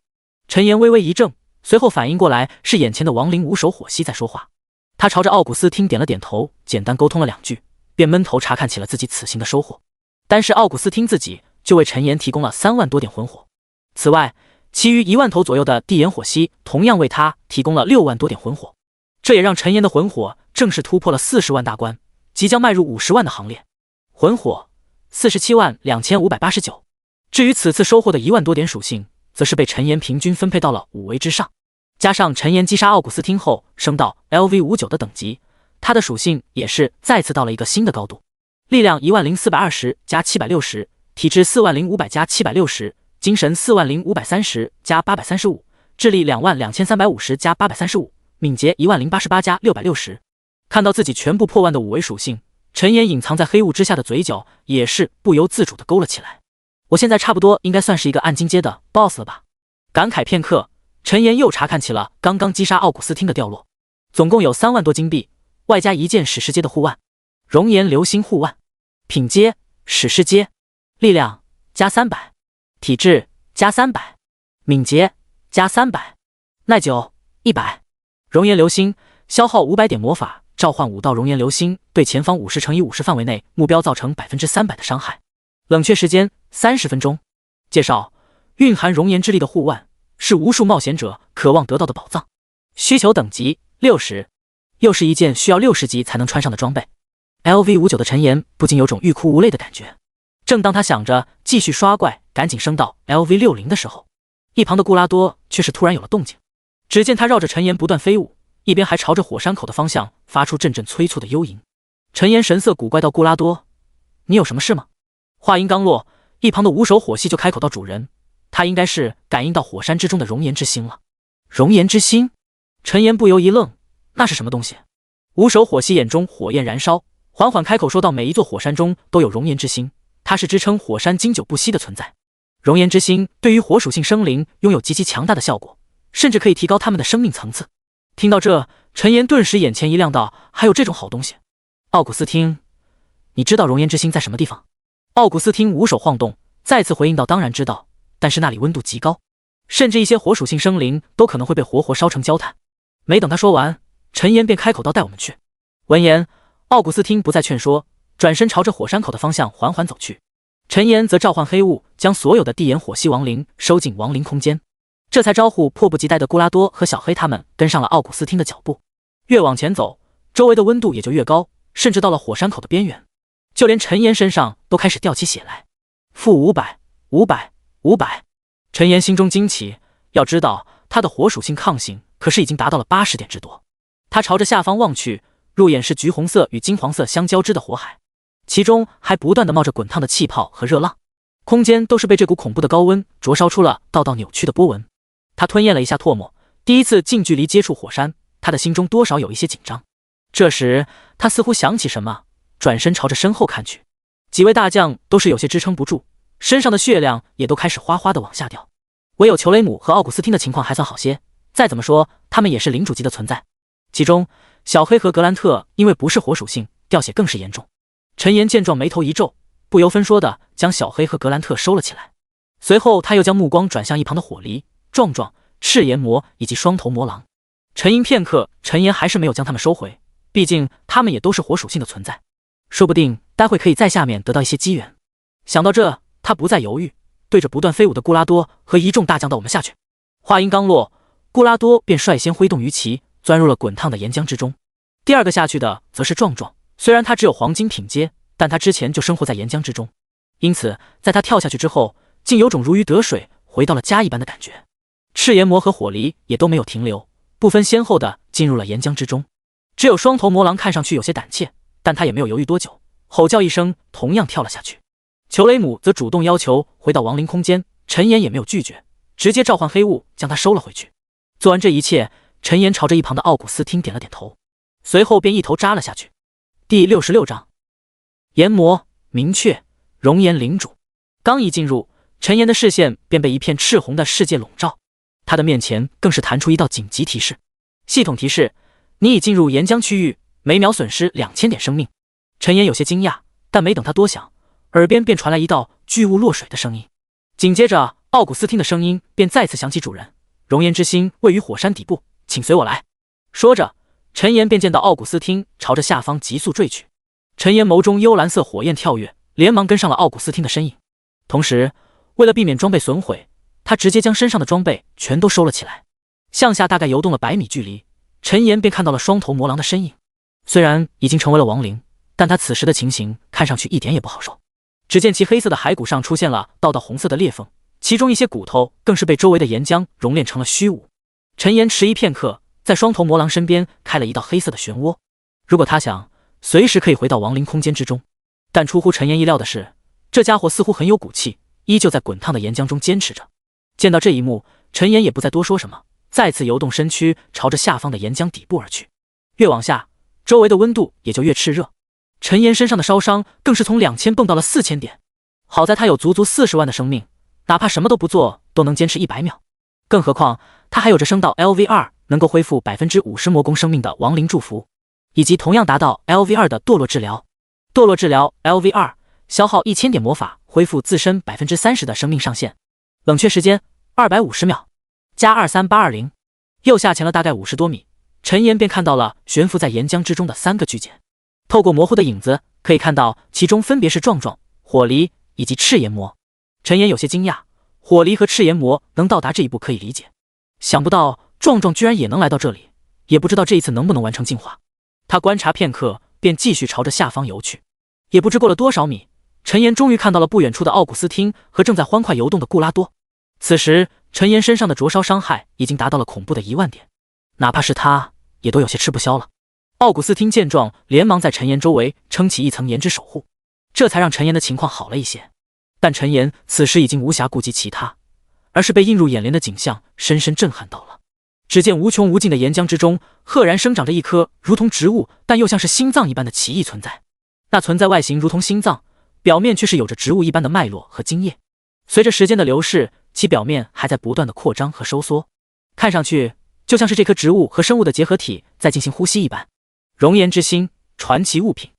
陈岩微微一怔，随后反应过来是眼前的亡灵5手火蜥在说话。他朝着奥古斯汀点了点头，简单沟通了2句，便闷头查看起了自己此行的收获。但是奥古斯汀自己就为陈岩提供了3万多点魂火，此外其余1万头左右的地岩火蜥同样为他提供了6万多点魂火，这也让陈岩的魂火正式突破了40万大关，即将迈入50万的行列。魂火47万2589。至于此次收获的1万多点属性，则是被陈岩平均分配到了5位之上。加上陈岩击杀奥古斯汀后升到 LV59 的等级，他的属性也是再次到了一个新的高度。力量10420加760，体质40500加760，精神40530加835，智力22350加835，敏捷10088加660。看到自己全部破万的5维属性，陈岩隐藏在黑雾之下的嘴角也是不由自主地勾了起来。我现在差不多应该算是一个暗金阶的 BOSS 了吧？感慨片刻，陈岩又查看起了刚刚击杀奥古斯汀的掉落，总共有3万多金币，外加1件史诗阶的护腕，熔岩流星护腕，品阶史诗阶，力量加300，体质加300，敏捷加300，耐久100。熔岩流星消耗500点魔法召唤5道熔岩流星，对前方50乘以50范围内目标造成300%的伤害，冷却时间30分钟。介绍：蕴含熔岩之力的护腕是无数冒险者渴望得到的宝藏，需求等级60，又是一件需要60级才能穿上的装备。LV59 的陈岩不禁有种欲哭无泪的感觉。正当他想着继续刷怪赶紧升到 LV60 的时候，一旁的顾拉多却是突然有了动静。只见他绕着陈岩不断飞舞，一边还朝着火山口的方向发出阵阵催促的幽吟。陈岩神色古怪道：“顾拉多，你有什么事吗？”话音刚落，一旁的5手火蜥就开口道：“主人，他应该是感应到火山之中的熔岩之心了。”熔岩之心？陈岩不由一愣，那是什么东西？5手火蜥眼中火焰燃烧，缓缓开口说道：“每一座火山中都有熔岩之心，它是支撑火山经久不息的存在。熔岩之心对于火属性生灵拥有极其强大的效果，甚至可以提高他们的生命层次。听到这，陈岩顿时眼前一亮道：“还有这种好东西！”奥古斯汀，你知道熔岩之心在什么地方？奥古斯汀无手晃动，再次回应道：“当然知道，但是那里温度极高，甚至一些火属性生灵都可能会被活活烧成焦炭。”没等他说完，陈岩便开口道：“带我们去。”闻言，奥古斯汀不再劝说，转身朝着火山口的方向缓缓走去。陈岩则召唤黑雾，将所有的地眼火系亡灵收进亡灵空间，这才招呼迫不及待的顾拉多和小黑他们跟上了奥古斯汀的脚步。越往前走，周围的温度也就越高，甚至到了火山口的边缘，就连陈岩身上都开始掉起血来。-500、500、500。陈岩心中惊奇，要知道他的火属性抗性可是已经达到了80点之多。他朝着下方望去，入眼是橘红色与金黄色相交织的火海，其中还不断的冒着滚烫的气泡和热浪，空间都是被这股恐怖的高温灼烧出了道道扭曲的波纹。他吞咽了一下唾沫，第一次近距离接触火山，他的心中多少有一些紧张。这时他似乎想起什么，转身朝着身后看去，几位大将都是有些支撑不住，身上的血量也都开始哗哗的往下掉。唯有裘雷姆和奥古斯汀的情况还算好些，再怎么说他们也是领主级的存在。其中小黑和格兰特因为不是火属性，掉血更是严重。陈岩见状眉头一皱，不由分说的将小黑和格兰特收了起来，随后他又将目光转向一旁的火狸、壮壮、赤炎魔以及双头魔狼。沉吟片刻，陈岩还是没有将他们收回，毕竟他们也都是火属性的存在，说不定待会可以在下面得到一些机缘。想到这，他不再犹豫，对着不断飞舞的顾拉多和一众大将道：“我们下去。”话音刚落，顾拉多便率先挥动鱼鳍，钻入了滚烫的岩浆之中。第二个下去的则是壮壮，虽然他只有黄金品阶，但他之前就生活在岩浆之中，因此在他跳下去之后，竟有种如鱼得水，回到了家一般的感觉。赤炎魔和火狸也都没有停留，不分先后的进入了岩浆之中。只有双头魔狼看上去有些胆怯，但他也没有犹豫多久，吼叫一声，同样跳了下去。裘雷姆则主动要求回到亡灵空间，陈岩也没有拒绝，直接召唤黑雾将他收了回去。做完这一切，陈岩朝着一旁的奥古斯汀点了点头，随后便一头扎了下去。第66章炎魔明确熔岩领主。刚一进入，陈岩的视线便被一片赤红的世界笼罩，他的面前更是弹出一道紧急提示：系统提示，你已进入岩浆区域，每秒损失2000点生命。陈岩有些惊讶，但没等他多想，耳边便传来一道巨物落水的声音，紧接着奥古斯汀的声音便再次响起：“主人，熔岩之心位于火山底部，请随我来。”说着，陈岩便见到奥古斯汀朝着下方急速坠去。陈岩眸中幽蓝色火焰跳跃，连忙跟上了奥古斯汀的身影。同时，为了避免装备损毁，他直接将身上的装备全都收了起来。向下大概游动了100米距离，陈岩便看到了双头魔狼的身影。虽然已经成为了亡灵，但他此时的情形看上去一点也不好受。只见其黑色的骸骨上出现了道道红色的裂缝，其中一些骨头更是被周围的岩浆熔炼成了虚无。陈岩迟疑片刻，在双头魔狼身边开了一道黑色的漩涡。如果他想，随时可以回到亡灵空间之中，但出乎陈岩意料的是，这家伙似乎很有骨气，依旧在滚烫的岩浆中坚持着。见到这一幕，陈岩也不再多说什么，再次游动身躯朝着下方的岩浆底部而去。越往下，周围的温度也就越炽热，陈岩身上的烧伤更是从2000蹦到了4000点。好在他有足足40万的生命，哪怕什么都不做都能坚持100秒，更何况他还有着升到 LV2 能够恢复 50% 魔攻生命的亡灵祝福，以及同样达到 LV2 的堕落治疗。堕落治疗 LV2 消耗1000点魔法恢复自身 30% 的生命上限，冷却时间250秒，加23820。又下潜了大概50多米，陈岩便看到了悬浮在岩浆之中的3个巨茧。透过模糊的影子，可以看到其中分别是壮壮、火狸以及赤炎魔。陈岩有些惊讶，火狸和赤炎魔能到达这一步可以理解，想不到壮壮居然也能来到这里，也不知道这一次能不能完成进化。他观察片刻，便继续朝着下方游去。也不知过了多少米，陈岩终于看到了不远处的奥古斯汀和正在欢快游动的顾拉多。此时陈岩身上的灼烧伤害已经达到了恐怖的10000点，哪怕是他也都有些吃不消了。奥古斯汀见状，连忙在陈岩周围撑起一层岩之守护，这才让陈岩的情况好了一些。但陈岩此时已经无暇顾及其他，而是被映入眼帘的景象深深震撼到了。只见无穷无尽的岩浆之中，赫然生长着一颗如同植物但又像是心脏一般的奇异存在。那存在外形如同心脏，表面却是有着植物一般的脉络和茎叶。随着时间的流逝，其表面还在不断的扩张和收缩，看上去就像是这棵植物和生物的结合体在进行呼吸一般。熔岩之心，传奇物品。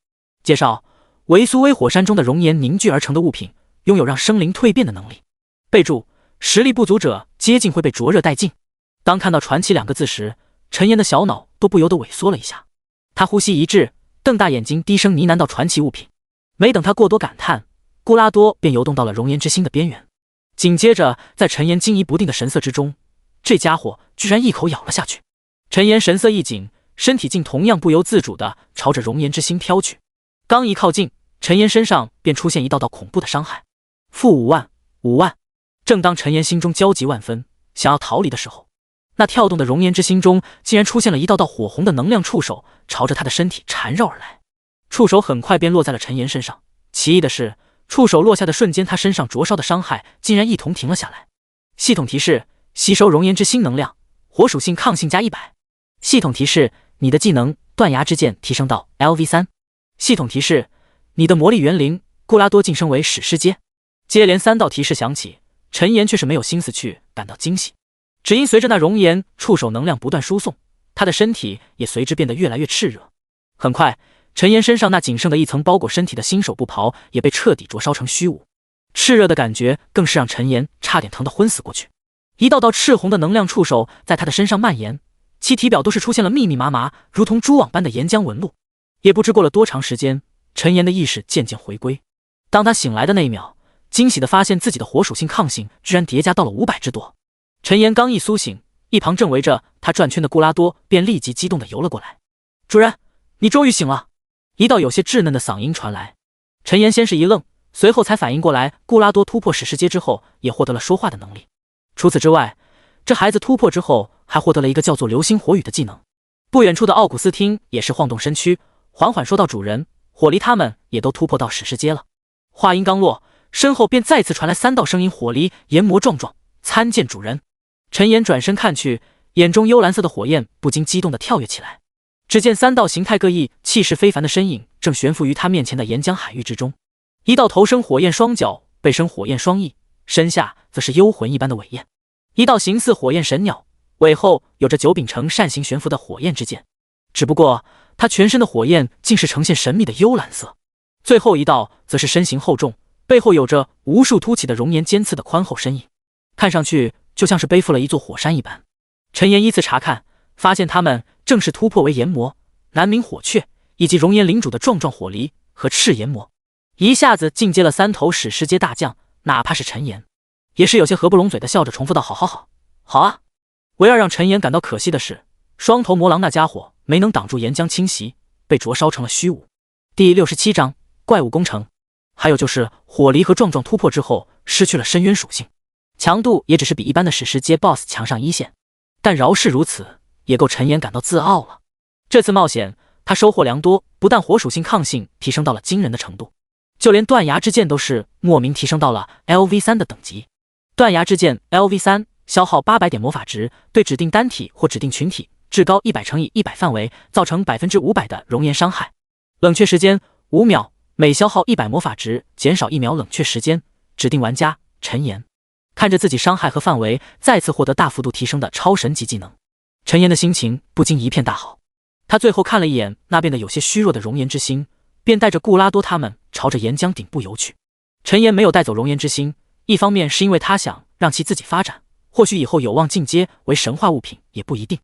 介绍：维苏威火山中的熔岩凝聚而成的物品，拥有让生灵蜕变的能力。备注：实力不足者接近会被灼热殆尽。当看到传奇2个字时，陈岩的小脑都不由得萎缩了一下。他呼吸一滞，瞪大眼睛低声呢喃道：传奇物品。没等他过多感叹，顾拉多便游动到了熔岩之心的边缘。紧接着，在陈岩惊疑不定的神色之中，这家伙居然一口咬了下去。陈岩神色一紧，身体竟同样不由自主地朝着熔岩之心飘去。刚一靠近，陈岩身上便出现一道道恐怖的伤害。-5万，5万！正当陈岩心中焦急万分，想要逃离的时候，那跳动的熔岩之心中竟然出现了一道道火红的能量触手，朝着他的身体缠绕而来。触手很快便落在了陈岩身上。奇异的是，触手落下的瞬间，他身上灼烧的伤害竟然一同停了下来。系统提示：吸收熔岩之心能量，火属性抗性加100。系统提示：你的技能断崖之剑提升到 LV3。系统提示：你的魔力元灵顾拉多晋升为史诗阶。接连3道提示响起，陈岩却是没有心思去感到惊喜，只因随着那熔岩触手能量不断输送，他的身体也随之变得越来越炽热。很快，陈岩身上那仅剩的一层包裹身体的新手布袍也被彻底灼烧成虚无，炽热的感觉更是让陈岩差点疼得昏死过去。一道道赤红的能量触手在他的身上蔓延，其体表都是出现了密密麻麻如同蛛网般的岩浆纹路。也不知过了多长时间，陈岩的意识渐渐回归。当他醒来的那一秒，惊喜地发现自己的火属性抗性居然叠加到了500之多。陈岩刚一苏醒，一旁正围着他转圈的顾拉多便立即激动地游了过来。主人，你终于醒了！一道有些稚嫩的嗓音传来。陈岩先是一愣，随后才反应过来，顾拉多突破史诗阶之后也获得了说话的能力。除此之外，这孩子突破之后还获得了一个叫做流星火雨的技能。不远处的奥古斯汀也是晃动身躯，缓缓说道：主人，火离他们也都突破到史诗阶了。话音刚落，身后便再次传来3道声音：火离、炎魔壮壮，参见主人。陈岩转身看去，眼中幽蓝色的火焰不禁激动地跳跃起来。只见3道形态各异、气势非凡的身影正悬浮于他面前的岩浆海域之中。一道头生火焰双角，背生火焰双翼，身下则是幽魂一般的尾焰；一道形似火焰神鸟，尾后有着9柄呈扇形悬浮的火焰之剑。只不过他全身的火焰竟是呈现神秘的幽蓝色。最后一道则是身形厚重，背后有着无数凸起的熔岩尖刺的宽厚身影，看上去就像是背负了一座火山一般。陈岩依次查看，发现他们正是突破为炎魔、南冥火雀以及熔岩领主的壮壮火离和赤炎魔，一下子进阶了3头史诗阶大将。哪怕是陈岩，也是有些合不拢嘴的笑着重复道：好好好，好啊！唯二让陈岩感到可惜的是，双头魔狼那家伙没能挡住岩浆侵袭，被灼烧成了虚无。第67章怪物攻城。还有就是火离和壮壮突破之后失去了深渊属性，强度也只是比一般的史诗阶 BOSS 强上1线，但饶是如此，也够陈岩感到自傲了。这次冒险他收获良多，不但火属性抗性提升到了惊人的程度，就连断崖之剑都是莫名提升到了 LV3 的等级。断崖之剑 LV3， 消耗800点魔法值，对指定单体或指定群体至高100×100范围造成500%的熔岩伤害。冷却时间5秒，每消耗100魔法值减少1秒冷却时间。指定玩家陈岩。看着自己伤害和范围再次获得大幅度提升的超神级技能，陈岩的心情不禁一片大好。他最后看了一眼那变得有些虚弱的熔岩之心，便带着顾拉多他们朝着岩浆顶部游去。陈岩没有带走熔岩之心，一方面是因为他想让其自己发展，或许以后有望进阶为神话物品也不一定。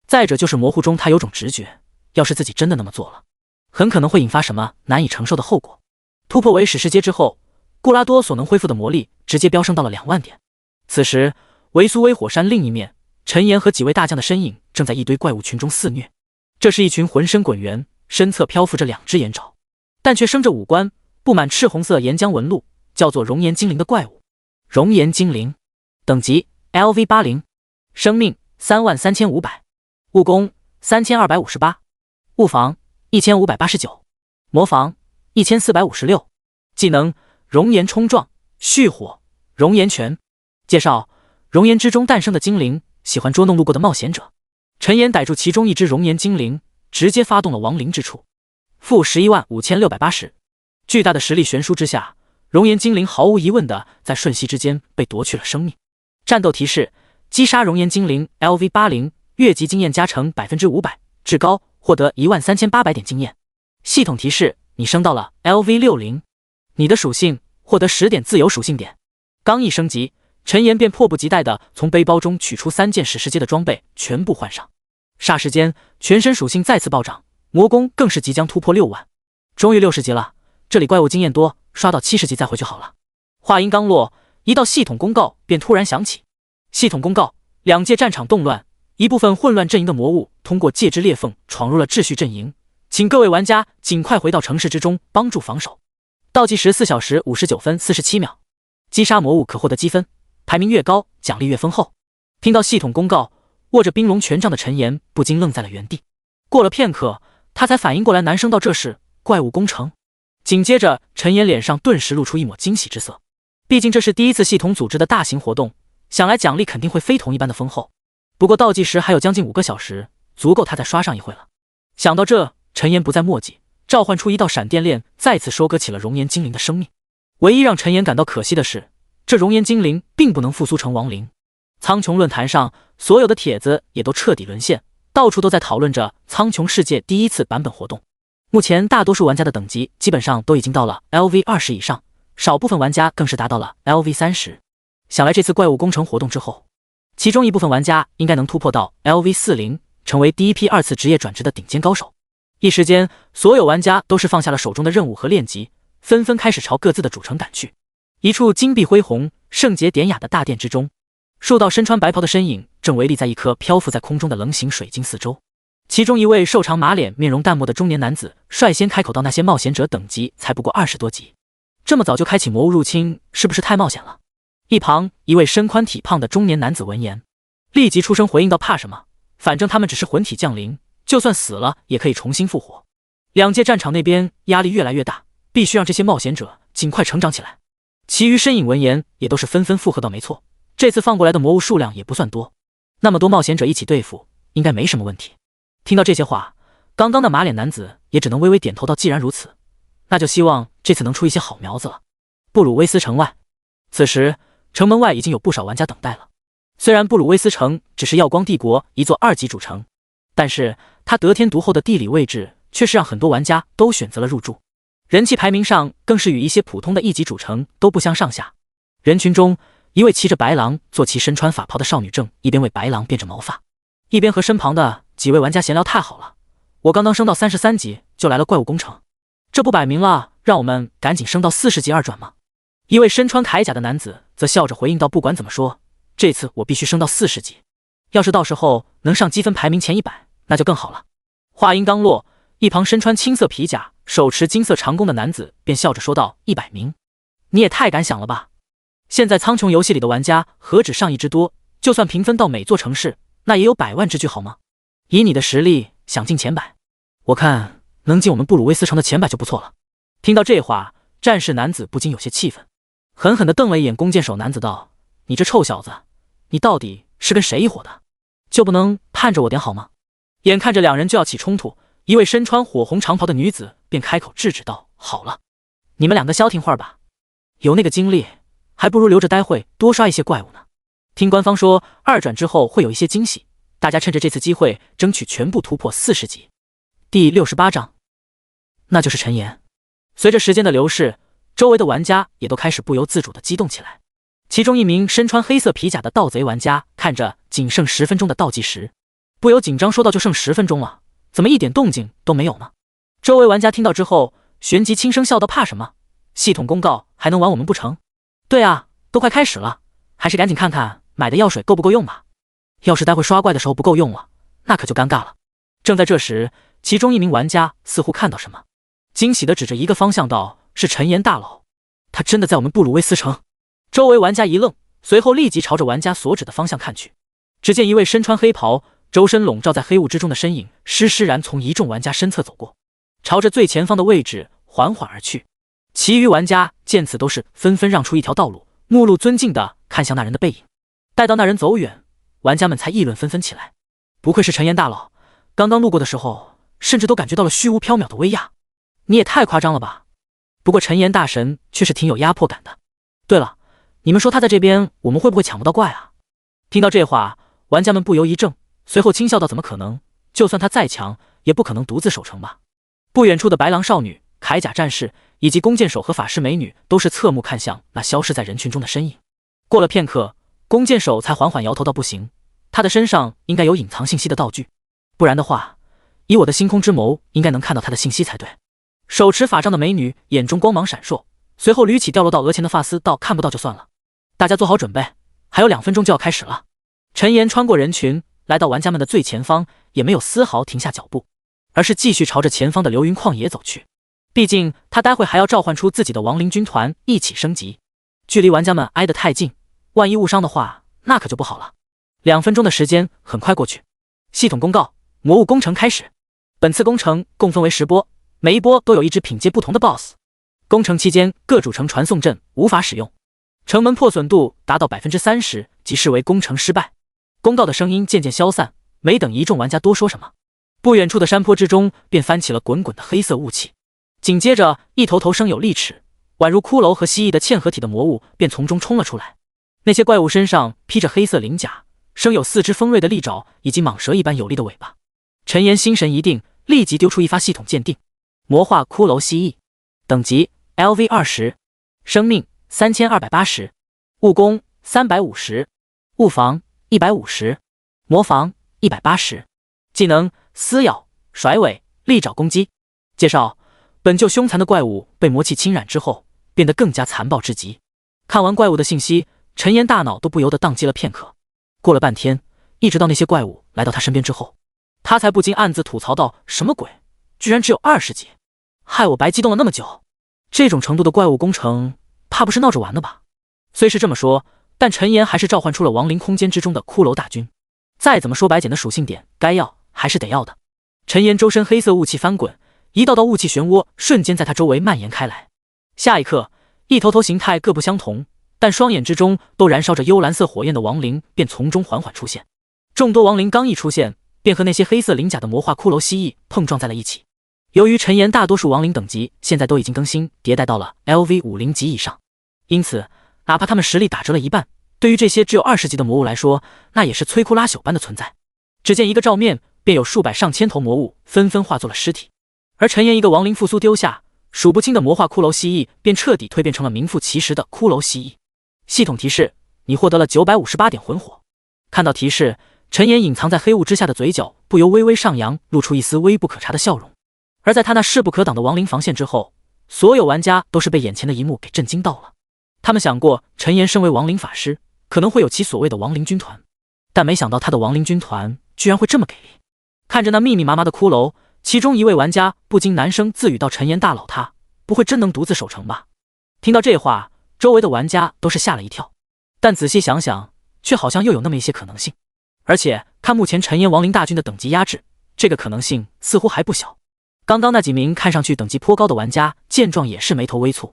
再者就是模糊中他有种直觉，要是自己真的那么做了，很可能会引发什么难以承受的后果。突破为史诗阶之后，顾拉多所能恢复的魔力直接飙升到了2万点。此时维苏威火山另一面，陈岩和几位大将的身影正在一堆怪物群中肆虐。这是一群浑身滚圆，身侧漂浮着2只岩爪，但却生着5官，布满赤红色岩浆纹路，叫做熔岩精灵的怪物。熔岩精灵等级 LV80， 生命33500，物攻3258，物防1589，魔防1456，技能熔岩冲撞、蓄火、熔岩拳。介绍：熔岩之中诞生的精灵，喜欢捉弄路过的冒险者。陈岩逮住其中一只熔岩精灵，直接发动了亡灵之触。-115680。巨大的实力悬殊之下，熔岩精灵毫无疑问的在瞬息之间被夺去了生命。战斗提示：击杀熔岩精灵 LV80，越级经验加成500%，至高获得13800点经验。系统提示：你升到了 LV60，你的属性获得10点自由属性点。刚一升级，陈岩便迫不及待地从背包中取出3件史诗阶的装备，全部换上。霎时间，全身属性再次暴涨，魔攻更是即将突破6万。终于60级了，这里怪物经验多，刷到70级再回去好了。话音刚落，一道系统公告便突然响起。系统公告：两界战场动乱，一部分混乱阵营的魔物通过界之裂缝闯入了秩序阵营，请各位玩家尽快回到城市之中帮助防守。倒计时4小时59分47秒。击杀魔物可获得积分，排名越高，奖励越丰厚。听到系统公告，握着冰龙权杖的陈岩不禁愣在了原地。过了片刻，他才反应过来，男生道这是怪物攻城。紧接着，陈岩脸上顿时露出一抹惊喜之色。毕竟这是第一次系统组织的大型活动，想来奖励肯定会非同一般的丰厚。不过倒计时还有将近5个小时，足够他再刷上一回了。想到这，陈岩不再墨迹，召唤出一道闪电链，再次收割起了熔岩精灵的生命。唯一让陈岩感到可惜的是，这熔岩精灵并不能复苏成亡灵。苍穹论坛上所有的帖子也都彻底沦陷，到处都在讨论着苍穹世界第一次版本活动。目前大多数玩家的等级基本上都已经到了 LV20 以上，少部分玩家更是达到了 LV30。想来这次怪物攻城活动之后，其中一部分玩家应该能突破到 LV40，成为第一批2次职业转职的顶尖高手。一时间，所有玩家都是放下了手中的任务和练级，纷纷开始朝各自的主城赶去。一处金碧辉煌、圣洁典雅的大殿之中，数道身穿白袍的身影正围立在一颗漂浮在空中的棱形水晶四周。其中一位瘦长马脸、面容淡漠的中年男子率先开口道：“那些冒险者等级才不过20多级，这么早就开启魔物入侵，是不是太冒险了？”一旁一位身宽体胖的中年男子闻言，立即出声回应道：“怕什么？反正他们只是魂体降临，就算死了也可以重新复活。两界战场那边压力越来越大，必须让这些冒险者尽快成长起来。”其余身影闻言也都是纷纷附和道：“没错，这次放过来的魔物数量也不算多，那么多冒险者一起对付，应该没什么问题。”听到这些话，刚刚的马脸男子也只能微微点头道：“既然如此，那就希望这次能出一些好苗子了。”布鲁威斯城外，此时城门外已经有不少玩家等待了。虽然布鲁威斯城只是耀光帝国一座2级主城，但是它得天独厚的地理位置却是让很多玩家都选择了入住，人气排名上更是与一些普通的1级主城都不相上下。人群中，一位骑着白狼、坐骑身穿法袍的少女正一边为白狼编着毛发，一边和身旁的几位玩家闲聊：“太好了，我刚刚升到33级就来了怪物攻城，这不摆明了让我们赶紧升到40级2转吗？”一位身穿铠甲的男子则笑着回应道：“不管怎么说，这次我必须升到40级，要是到时候能上积分排名前100，那就更好了。”话音刚落，一旁身穿青色皮甲、手持金色长弓的男子便笑着说道：“100名，你也太敢想了吧！现在苍穹游戏里的玩家何止上亿之多，就算平分到每座城市，那也有100万之巨好吗？以你的实力想进前100，我看能进我们布鲁威斯城的前100就不错了。”听到这话，战士男子不禁有些气愤，狠狠地瞪了一眼弓箭手男子道：“你这臭小子，你到底是跟谁一伙的？就不能盼着我点好吗？”眼看着两人就要起冲突，一位身穿火红长袍的女子便开口制止道：“好了，你们2个消停会儿吧，有那个精力，还不如留着待会多刷一些怪物呢。听官方说2转之后会有一些惊喜，大家趁着这次机会争取全部突破40级。”第68章，那就是陈岩。随着时间的流逝，周围的玩家也都开始不由自主地激动起来。其中一名身穿黑色皮甲的盗贼玩家看着仅剩10分钟的倒计时，不由紧张说道：“就剩10分钟了，怎么一点动静都没有呢？”周围玩家听到之后，旋即轻声笑道：“怕什么？系统公告还能玩我们不成？对啊，都快开始了，还是赶紧看看买的药水够不够用吧。要是待会刷怪的时候不够用了，那可就尴尬了。”正在这时，其中一名玩家似乎看到什么，惊喜地指着一个方向道：“是陈岩大佬，他真的在我们布鲁威斯城！”周围玩家一愣，随后立即朝着玩家所指的方向看去。只见一位身穿黑袍、周身笼罩在黑雾之中的身影施施然从一众玩家身侧走过，朝着最前方的位置缓缓而去。其余玩家见此都是纷纷让出一条道路，目露尊敬地看向那人的背影。待到那人走远，玩家们才议论纷纷起来：“不愧是陈岩大佬，刚刚路过的时候，甚至都感觉到了虚无缥缈的威压，你也太夸张了吧！不过陈岩大神却是挺有压迫感的。对了，你们说他在这边，我们会不会抢不到怪啊？听到这话，玩家们不由一怔，随后轻笑道：怎么可能？就算他再强，也不可能独自守城吧？不远处的白狼少女、铠甲战士以及弓箭手和法师美女都是侧目看向那消失在人群中的身影。过了片刻，弓箭手才缓缓摇头道：不行，他的身上应该有隐藏信息的道具，不然的话，以我的星空之眸，应该能看到他的信息才对。手持法杖的美女眼中光芒闪烁，随后捋起掉落到额前的发丝道：看不到就算了，大家做好准备，还有2分钟就要开始了。陈岩穿过人群，来到玩家们的最前方，也没有丝毫停下脚步，而是继续朝着前方的流云旷野走去。毕竟他待会还要召唤出自己的亡灵军团一起升级，距离玩家们挨得太近，万一误伤的话，那可就不好了。2分钟的时间很快过去。系统公告：魔物工程开始。本次工程共分为10波，每一波都有一只品阶不同的 BOSS。工程期间各主城传送阵无法使用，城门破损度达到 30%， 即视为工程失败。公告的声音渐渐消散，没等一众玩家多说什么，不远处的山坡之中便翻起了滚滚的黑色雾气。紧接着，一头头生有利齿，宛如骷髅和蜥蜴的嵌合体的魔物便从中冲了出来。那些怪物身上披着黑色鳞甲，生有4只锋锐的利爪以及蟒蛇一般有力的尾巴。陈岩心神一定，立即丢出一发系统鉴定：魔化骷髅蜥蜴，等级 LV20， 生命3280，物攻350，物防150，魔防180，技能撕咬、甩尾、利爪攻击。介绍：本就凶残的怪物被魔气侵染之后，变得更加残暴至极。看完怪物的信息，陈岩大脑都不由得宕机了片刻。过了半天，一直到那些怪物来到他身边之后，他才不禁暗自吐槽道：什么鬼，居然只有20级，害我白激动了那么久。这种程度的怪物工程，怕不是闹着玩的吧？虽是这么说，但陈岩还是召唤出了亡灵空间之中的骷髅大军。再怎么说白捡的属性点，该要还是得要的。陈岩周身黑色雾气翻滚，一道道雾气漩涡瞬间在他周围蔓延开来。下一刻，一头头形态各不相同，但双眼之中都燃烧着幽蓝色火焰的亡灵便从中缓缓出现。众多亡灵刚一出现，便和那些黑色鳞甲的魔化骷髅蜥蜴碰撞在了一起。由于陈岩大多数亡灵等级现在都已经更新迭代到了 LV50 级以上，因此哪怕他们实力打折了一半，对于这些只有20级的魔物来说，那也是摧枯拉朽般的存在。只见一个照面，便有数百上千头魔物纷纷化作了尸体，而陈岩一个亡灵复苏丢下，数不清的魔化骷髅蜥蜴便彻底蜕变成了名副其实的骷髅蜥蜴。系统提示：你获得了958点魂火。看到提示，陈岩隐藏在黑雾之下的嘴角不由微微上扬，露出一丝微不可察的笑容。而在他那势不可挡的亡灵防线之后，所有玩家都是被眼前的一幕给震惊到了。他们想过陈岩身为亡灵法师，可能会有其所谓的亡灵军团，但没想到他的亡灵军团居然会这么给力。看着那密密麻麻的骷髅，其中一位玩家不禁男声自语道：陈岩大佬他不会真能独自守城吧？听到这话，周围的玩家都是吓了一跳，但仔细想想，却好像又有那么一些可能性。而且看目前陈岩亡灵大军的等级压制，这个可能性似乎还不小。刚刚那几名看上去等级颇高的玩家见状也是眉头微蹙，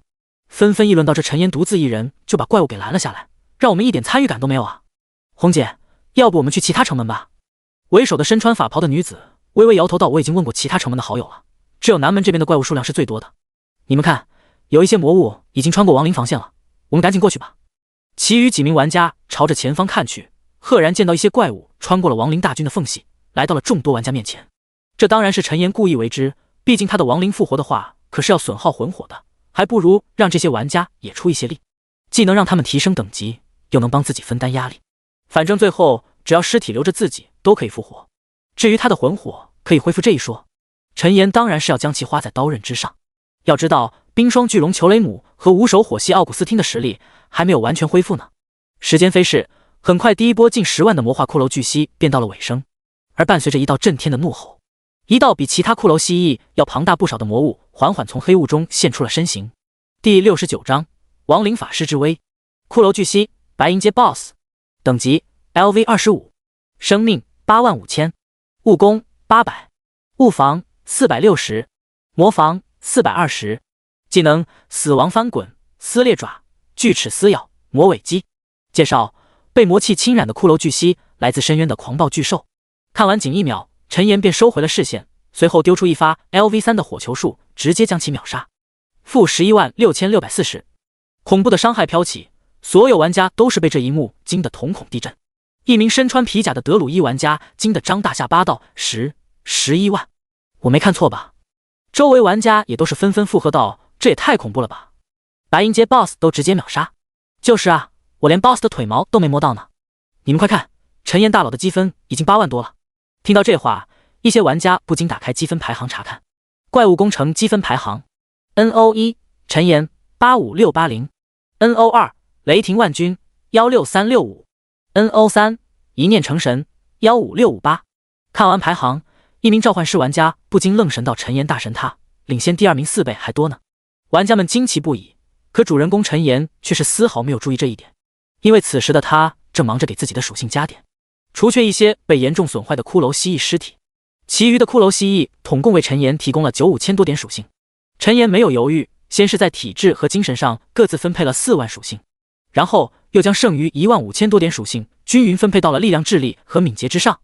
纷纷议论到：这陈岩独自一人就把怪物给拦了下来，让我们一点参与感都没有啊！红姐，要不我们去其他城门吧？为首的身穿法袍的女子微微摇头道：我已经问过其他城门的好友了，只有南门这边的怪物数量是最多的。你们看，有一些魔物已经穿过亡灵防线了，我们赶紧过去吧。其余几名玩家朝着前方看去，赫然见到一些怪物穿过了亡灵大军的缝隙，来到了众多玩家面前。这当然是陈岩故意为之，毕竟他的亡灵复活的话可是要损耗魂火的，还不如让这些玩家也出一些力，既能让他们提升等级，又能帮自己分担压力。反正最后只要尸体留着自己都可以复活，至于他的魂火可以恢复这一说，陈岩当然是要将其花在刀刃之上。要知道冰霜巨龙裘雷姆和五手火系奥古斯汀的实力还没有完全恢复呢。时间飞逝，很快第一波近10万的魔化骷髅巨蜥便到了尾声，而伴随着一道震天的怒吼，一道比其他骷髅蜥蜴要庞大不少的魔物缓缓从黑雾中现出了身形。第69章亡灵法师之威。骷髅巨蜥白银阶 BOSS， 等级 LV25， 生命85000，物攻800，物防460，魔防420，技能死亡翻滚、撕裂爪、锯齿撕咬、魔尾击。介绍：被魔气侵染的骷髅巨蜥来自深渊的狂暴巨兽。看完仅1秒，陈岩便收回了视线，随后丢出一发 LV3的火球术，直接将其秒杀。负116640。恐怖的伤害飘起，所有玩家都是被这一幕惊得瞳孔地震。一名身穿皮甲的德鲁伊玩家惊得张大下巴道：“11万，我没看错吧？”周围玩家也都是纷纷附和道：“这也太恐怖了吧！白银阶 BOSS 都直接秒杀。”就是啊，我连 BOSS 的腿毛都没摸到呢。你们快看，陈岩大佬的积分已经8万多了。听到这话，一些玩家不禁打开积分排行查看。怪物工程积分排行 ：NO1 陈岩85680，NO2 雷霆万钧16365，NO3 一念成神15658。看完排行，一名召唤师玩家不禁愣神道：“陈岩大神他领先第2名4倍还多呢。”玩家们惊奇不已，可主人公陈岩却是丝毫没有注意这一点，因为此时的他正忙着给自己的属性加点，除却一些被严重损坏的骷髅蜥蜴尸体，其余的骷髅蜥蜴统共为陈岩提供了95000多点属性。陈岩没有犹豫，先是在体质和精神上各自分配了4万属性，然后又将剩余15000多点属性均匀分配到了力量、智力和敏捷之上，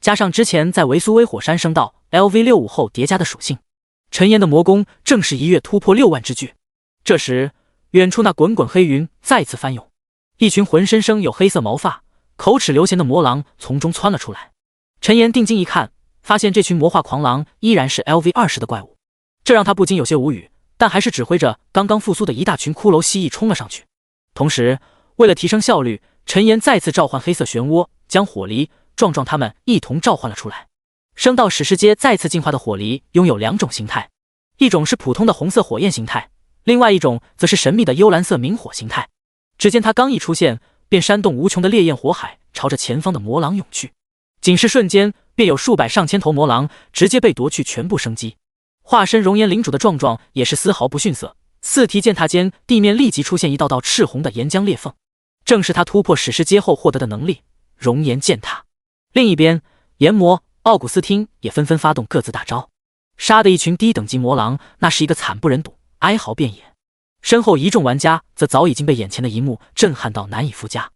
加上之前在维苏威火山升到 LV65 后叠加的属性，陈岩的魔功正是一跃突破6万之巨。这时，远处那滚滚黑云再次翻涌，一群浑身生有黑色毛发、口齿流涎的魔狼从中窜了出来。陈岩定睛一看，发现这群魔化狂狼依然是 LV20 的怪物，这让他不禁有些无语，但还是指挥着刚刚复苏的一大群骷髅蜥蜴冲了上去。同时，为了提升效率，陈岩再次召唤黑色漩涡，将火狸、壮壮他们一同召唤了出来。升到史诗阶再次进化的火狸拥有2种形态，一种是普通的红色火焰形态，另外一种则是神秘的幽蓝色明火形态。只见他刚一出现，便煽动无穷的烈焰火海，朝着前方的魔狼涌去。仅是瞬间，便有数百上千头魔狼直接被夺去全部生机。化身熔岩领主的壮壮也是丝毫不逊色，四蹄践踏间，地面立即出现一道道赤红的岩浆裂缝，正是他突破史诗阶后获得的能力——熔岩践踏。另一边，炎魔、奥古斯汀也纷纷发动各自大招，杀的一群低等级魔狼那是一个惨不忍睹，哀嚎遍野。身后一众玩家则早已经被眼前的一幕震撼到难以复加。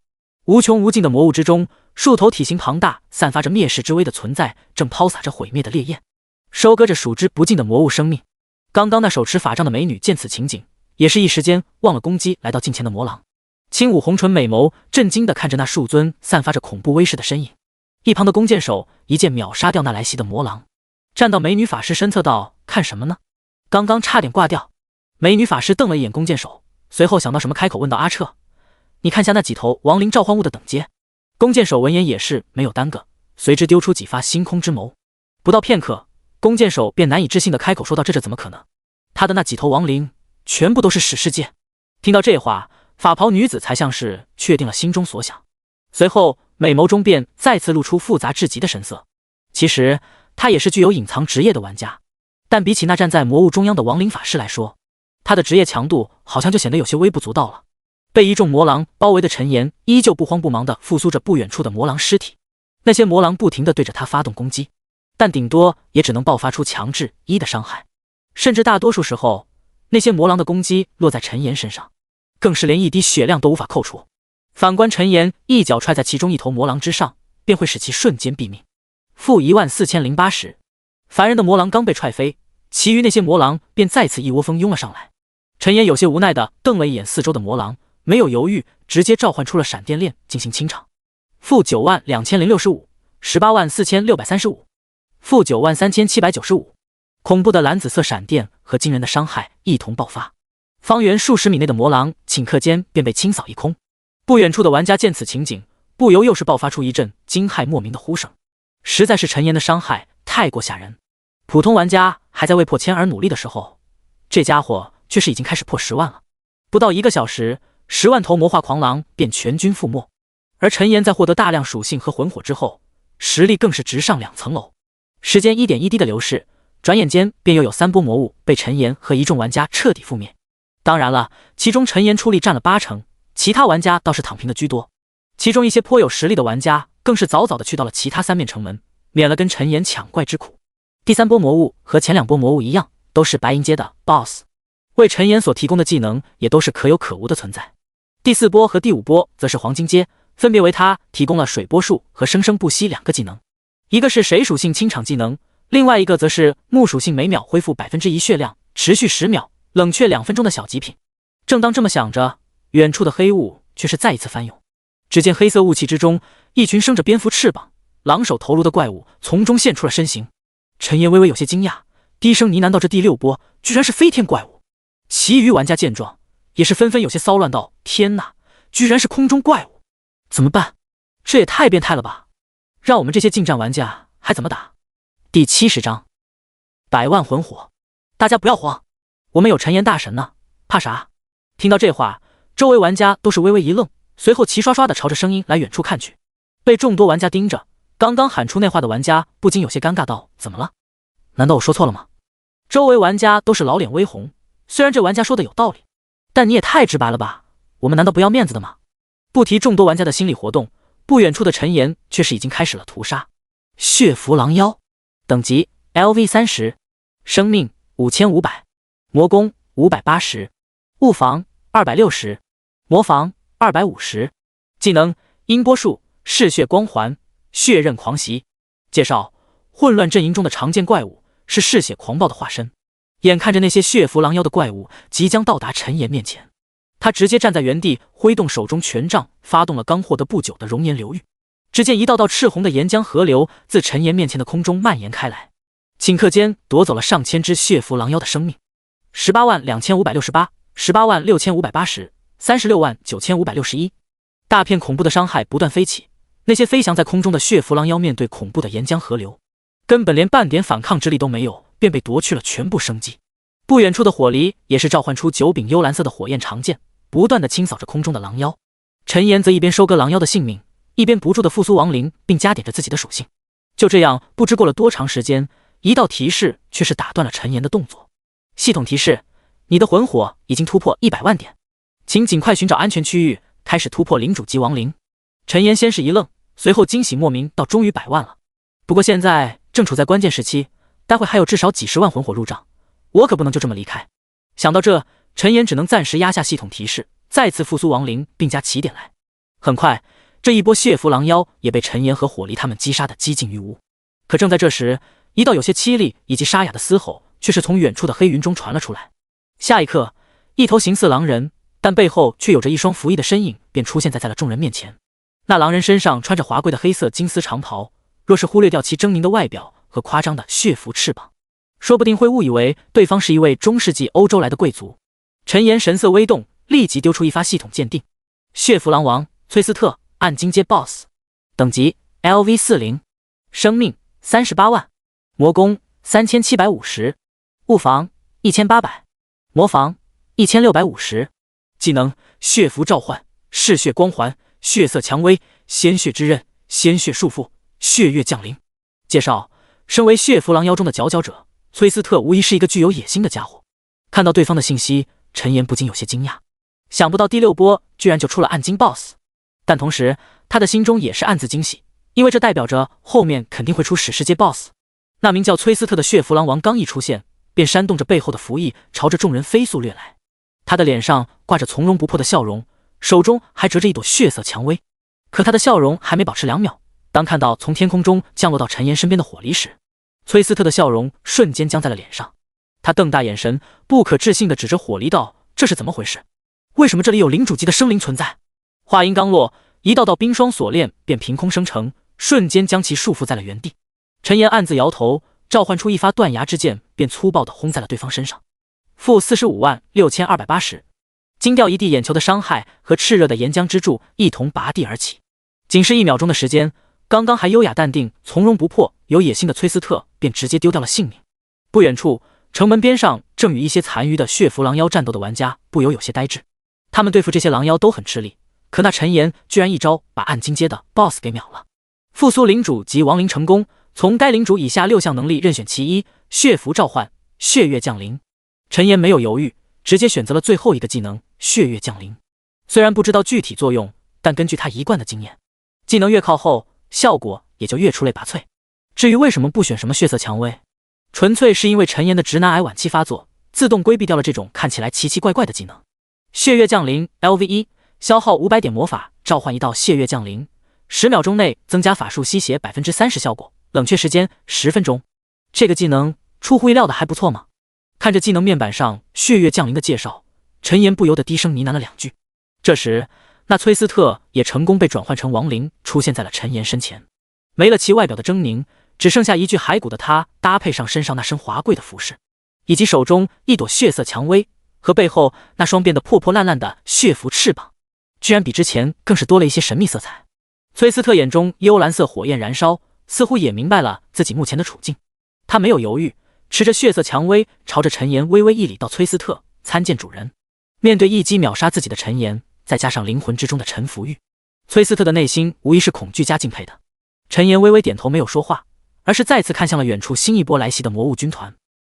无穷无尽的魔物之中，数头体型庞大、散发着灭世之威的存在正抛洒着毁灭的烈焰，收割着数之不尽的魔物生命。刚刚那手持法杖的美女见此情景，也是一时间忘了攻击，来到近前的魔狼，轻舞红唇美眸，震惊地看着那数尊散发着恐怖威势的身影。一旁的弓箭手一剑秒杀掉那来袭的魔狼，站到美女法师身侧道：“看什么呢？刚刚差点挂掉。”美女法师瞪了一眼弓箭手，随后想到什么，开口问道：“阿彻，你看下那几头亡灵召唤物的等阶。”弓箭手闻言也是没有耽搁，随之丢出几发星空之眸。不到片刻，弓箭手便难以置信地开口说道：“这怎么可能？他的那几头亡灵全部都是史诗界。”听到这话，法袍女子才像是确定了心中所想，随后美眸中便再次露出复杂至极的神色。其实她也是具有隐藏职业的玩家，但比起那站在魔物中央的亡灵法师来说，他的职业强度好像就显得有些微不足道了。被一众魔狼包围的陈岩依旧不慌不忙地复苏着不远处的魔狼尸体，那些魔狼不停地对着他发动攻击，但顶多也只能爆发出强制1的伤害，甚至大多数时候，那些魔狼的攻击落在陈岩身上，更是连一滴血量都无法扣除。反观陈岩一脚踹在其中一头魔狼之上，便会使其瞬间毙命。负14080。凡人的魔狼刚被踹飞，其余那些魔狼便再次一窝蜂拥了上来。陈岩有些无奈地瞪了一眼四周的魔狼，没有犹豫，直接召唤出了闪电链进行清场。负92065。184635。负93795。恐怖的蓝紫色闪电和惊人的伤害一同爆发，方圆数十米内的魔狼顷刻间便被清扫一空。不远处的玩家见此情景，不由又是爆发出一阵惊骇莫名的呼声。实在是陈岩的伤害太过吓人，普通玩家还在为破1000而努力的时候，这家伙却是已经开始破10万了。不到1个小时，10万头魔化狂狼便全军覆没。而陈岩在获得大量属性和魂火之后，实力更是直上2层楼。时间一点一滴的流逝，转眼间便又有3波魔物被陈岩和一众玩家彻底覆灭。当然了，其中陈岩出力占了80%，其他玩家倒是躺平的居多。其中一些颇有实力的玩家更是早早的去到了其他3面城门，免了跟陈岩抢怪之苦。第3波魔物和前2波魔物一样，都是白银阶的 BOSS， 为陈岩所提供的技能也都是可有可无的存在。第4波和第5波则是黄金阶，分别为他提供了水波术和生生不息2个技能，一个是水属性清场技能，另外一个则是木属性每秒恢复1%血量，持续10秒，冷却2分钟的小极品。正当这么想着，远处的黑雾却是再一次翻涌。只见黑色雾气之中，一群生着蝙蝠翅膀、狼首头颅的怪物从中现出了身形。陈岩微微有些惊讶，低声呢喃道：“这第6波居然是飞天怪物。”其余玩家见状，也是纷纷有些骚乱道：“天哪，居然是空中怪物！怎么办？这也太变态了吧！让我们这些近战玩家还怎么打？”第70章100万魂火。大家不要慌，我们有陈岩大神呢，怕啥？听到这话，周围玩家都是微微一愣，随后齐刷刷的朝着声音来远处看去。被众多玩家盯着，刚刚喊出那话的玩家不禁有些尴尬道：“怎么了？难道我说错了吗？”周围玩家都是老脸微红，虽然这玩家说的有道理，但你也太直白了吧？我们难道不要面子的吗？不提众多玩家的心理活动，不远处的陈岩却是已经开始了屠杀。血符狼妖，等级 LV30， 生命5500，魔攻580，物防260，魔防250，技能音波术、嗜血光环、血刃狂袭。介绍：混乱阵营中的常见怪物，是嗜血狂暴的化身。眼看着那些血符狼妖的怪物即将到达陈岩面前，他直接站在原地，挥动手中权杖，发动了刚获得不久的熔岩流域。只见一道道赤红的岩浆河流自陈岩面前的空中蔓延开来，顷刻间夺走了上千只血符狼妖的生命。182568， 186580， 369561。大片恐怖的伤害不断飞起，那些飞翔在空中的血符狼妖面对恐怖的岩浆河流，根本连半点反抗之力都没有，便被夺去了全部生机。不远处的火狸也是召唤出9柄幽蓝色的火焰长剑，不断的清扫着空中的狼妖。陈岩则一边收割狼妖的性命，一边不住的复苏亡灵，并加点着自己的属性。就这样，不知过了多长时间，一道提示却是打断了陈岩的动作。系统提示：你的魂火已经突破100万点，请尽快寻找安全区域，开始突破领主级亡灵。陈岩先是一愣，随后惊喜莫名道：终于100万了。不过现在正处在关键时期，待会还有至少几十万魂火入账，我可不能就这么离开。想到这，陈岩只能暂时压下系统提示，再次复苏亡灵，并加起点来。很快，这一波血符狼妖也被陈岩和火狸他们击杀的几近于无。可正在这时，一道有些凄厉以及沙哑的嘶吼却是从远处的黑云中传了出来。下一刻，一头形似狼人，但背后却有着一双服役的身影便出现在了众人面前。那狼人身上穿着华贵的黑色金丝长袍，若是忽略掉其狰狞的外表和夸张的血符翅膀，说不定会误以为对方是一位中世纪欧洲来的贵族。陈岩神色微动，立即丢出一发系统鉴定：血符狼王崔斯特，暗金阶 BOSS， 等级 LV40， 生命38万，魔攻3750，物防1800，魔防1650，技能血符召唤、嗜血光环、血色蔷薇、鲜血之刃、鲜血束缚、血月降临。介绍：身为血符狼妖中的佼佼者，崔斯特无疑是一个具有野心的家伙。看到对方的信息，陈岩不禁有些惊讶，想不到第6波居然就出了暗金 BOSS， 但同时他的心中也是暗自惊喜，因为这代表着后面肯定会出史诗阶 BOSS。 那名叫崔斯特的血符狼王刚一出现，便煽动着背后的服役，朝着众人飞速掠来。他的脸上挂着从容不迫的笑容，手中还折着一朵血色蔷薇。可他的笑容还没保持2秒，当看到从天空中降落到陈岩身边的火狸时，崔斯特的笑容瞬间僵在了脸上。他瞪大眼神，不可置信地指着火狸道：这是怎么回事？为什么这里有领主级的生灵存在？话音刚落，一道道冰霜锁链便凭空生成，瞬间将其束缚在了原地。陈岩暗自摇头，召唤出一发断崖之剑，便粗暴地轰在了对方身上。负456280，惊掉一地眼球的伤害和炽热的岩浆之柱一同拔地而起。仅是1秒钟的时间，刚刚还优雅淡定、从容不迫、有野心的崔斯特便直接丢掉了性命。不远处，城门边上正与一些残余的血符狼妖战斗的玩家不由有些呆滞。他们对付这些狼妖都很吃力，可那陈岩居然一招把暗金阶的 BOSS 给秒了。复苏领主及亡灵成功，从该领主以下6项能力任选其一：血符召唤、血月降临。陈岩没有犹豫，直接选择了最后一个技能血月降临。虽然不知道具体作用，但根据他一贯的经验，技能越靠后，效果也就越出类拔萃。至于为什么不选什么血色蔷薇，纯粹是因为陈岩的直男癌晚期发作，自动规避掉了这种看起来奇奇怪怪的技能。血月降临 LV1， 消耗500点魔法召唤一道血月降临，10秒钟内增加法术吸血 30% 效果，冷却时间10分钟。这个技能出乎意料的还不错吗？看着技能面板上血月降临的介绍，陈岩不由得低声呢喃了两句。这时，那崔斯特也成功被转换成亡灵，出现在了陈岩身前。没了其外表的狰狞，只剩下一具骸骨的他，搭配上身上那身华贵的服饰，以及手中一朵血色蔷薇和背后那双变得破破烂烂的血符翅膀，居然比之前更是多了一些神秘色彩。崔斯特眼中幽蓝色火焰燃烧，似乎也明白了自己目前的处境。他没有犹豫，持着血色蔷薇朝着陈岩微微一礼，道：“崔斯特，参见主人。”面对一击秒杀自己的陈岩，再加上灵魂之中的臣服欲，崔斯特的内心无疑是恐惧加敬佩的。陈岩微微点头，没有说话，而是再次看向了远处新一波来袭的魔物军团。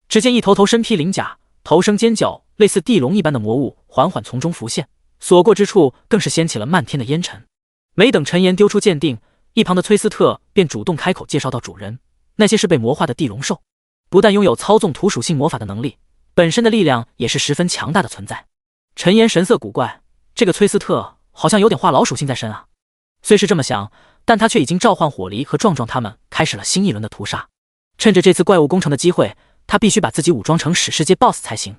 只见一头头身披鳞甲、头生尖角、类似地龙一般的魔物缓缓从中浮现，所过之处更是掀起了漫天的烟尘。没等陈岩丢出鉴定，一旁的崔斯特便主动开口介绍道：“主人，那些是被魔化的地龙兽，不但拥有操纵土属性魔法的能力，本身的力量也是十分强大的存在。”陈岩神色古怪，这个崔斯特好像有点话痨属性在身啊。虽是这么想，但他却已经召唤火狸和壮壮他们开始了新一轮的屠杀。趁着这次怪物攻城的机会，他必须把自己武装成史世界 BOSS 才行。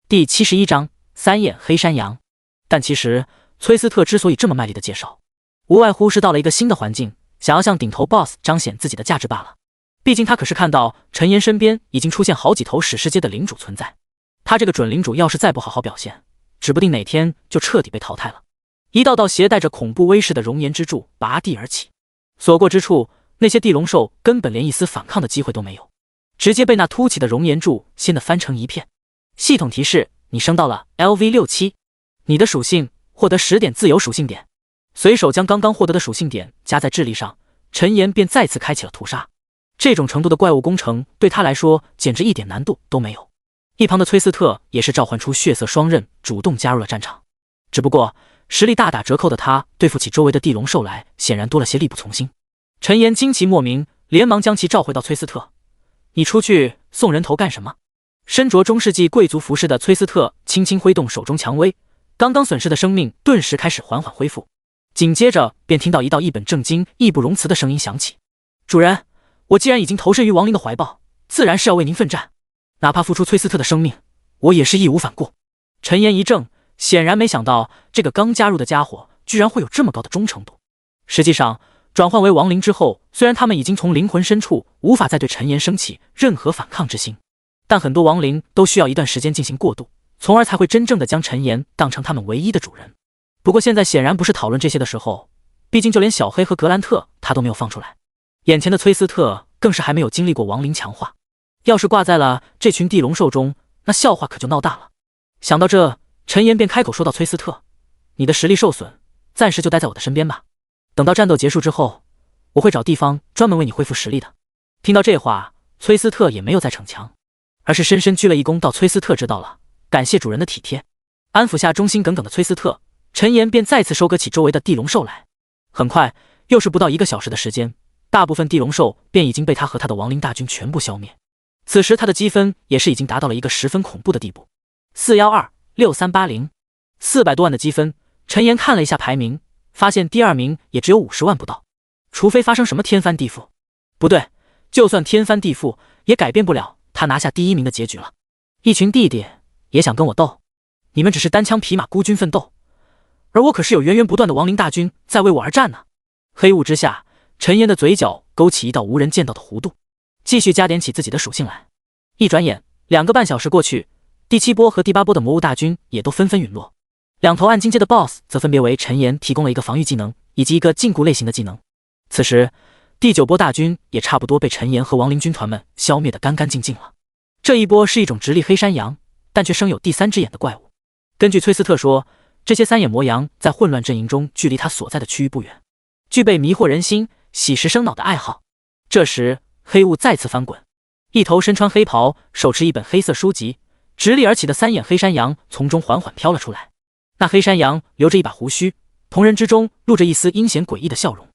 第71章三眼黑山羊。但其实崔斯特之所以这么卖力的介绍，无外乎是到了一个新的环境，想要向顶头 BOSS 彰显自己的价值罢了。毕竟他可是看到陈岩身边已经出现好几头史世界的领主存在，他这个准领主要是再不好好表现，指不定哪天就彻底被淘汰了。一道道携带着恐怖威势的熔岩之柱拔地而起，所过之处，那些地龙兽根本连一丝反抗的机会都没有，直接被那凸起的熔岩柱掀得翻成一片。系统提示：你升到了 LV67， 你的属性获得10点自由属性点。随手将刚刚获得的属性点加在智力上，陈岩便再次开启了屠杀。这种程度的怪物工程对他来说简直一点难度都没有。一旁的崔斯特也是召唤出血色双刃，主动加入了战场。只不过实力大打折扣的他对付起周围的地龙兽来，显然多了些力不从心。陈岩惊奇莫名，连忙将其召回到崔斯特：“你出去送人头干什么？”身着中世纪贵族服饰的崔斯特轻轻挥动手中蔷薇，刚刚损失的生命顿时开始缓缓恢复。紧接着便听到一道一本正经、义不容辞的声音响起：“主人，我既然已经投身于亡灵的怀抱，自然是要为您奋战，哪怕付出崔斯特的生命，我也是义无反顾。”陈岩一怔，显然没想到这个刚加入的家伙居然会有这么高的忠诚度。实际上，转换为亡灵之后，虽然他们已经从灵魂深处无法再对陈岩升起任何反抗之心，但很多亡灵都需要一段时间进行过渡，从而才会真正的将陈岩当成他们唯一的主人。不过现在显然不是讨论这些的时候，毕竟就连小黑和格兰特他都没有放出来，眼前的崔斯特更是还没有经历过亡灵强化，要是挂在了这群地龙兽中，那笑话可就闹大了。想到这，陈岩便开口说道：“崔斯特，你的实力受损，暂时就待在我的身边吧。等到战斗结束之后，我会找地方专门为你恢复实力的。”听到这话，崔斯特也没有再逞强，而是深深鞠了一躬，道：“崔斯特知道了，感谢主人的体贴。”安抚下忠心耿耿的崔斯特，陈岩便再次收割起周围的地龙兽来。很快，又是不到1个小时的时间，大部分地龙兽便已经被他和他的亡灵大军全部消灭。此时他的积分也是已经达到了一个十分恐怖的地步，4126380，400多万的积分。陈岩看了一下排名，发现第2名也只有50万不到，除非发生什么天翻地覆。不对，就算天翻地覆，也改变不了他拿下第1名的结局了。一群弟弟也想跟我斗？你们只是单枪匹马孤军奋斗，而我可是有源源不断的亡灵大军在为我而战呢。黑雾之下，陈岩的嘴角勾起一道无人见到的弧度，继续加点起自己的属性来。一转眼2个半小时过去，第7波和第8波的魔物大军也都纷纷陨落。2头暗金阶的 BOSS 则分别为陈岩提供了一个防御技能以及一个禁锢类型的技能。此时第9波大军也差不多被陈岩和亡灵军团们消灭得干干净净了。这一波是一种直立黑山羊，但却生有第3只眼的怪物。根据崔斯特说，这些3眼魔羊在混乱阵营中距离他所在的区域不远，具备迷惑人心、洗食生脑的爱好。这时黑雾再次翻滚，一头身穿黑袍、手持一本黑色书籍、直立而起的3眼黑山羊从中缓缓飘了出来。那黑山羊留着一把胡须，瞳仁之中露着一丝阴险诡异的笑容。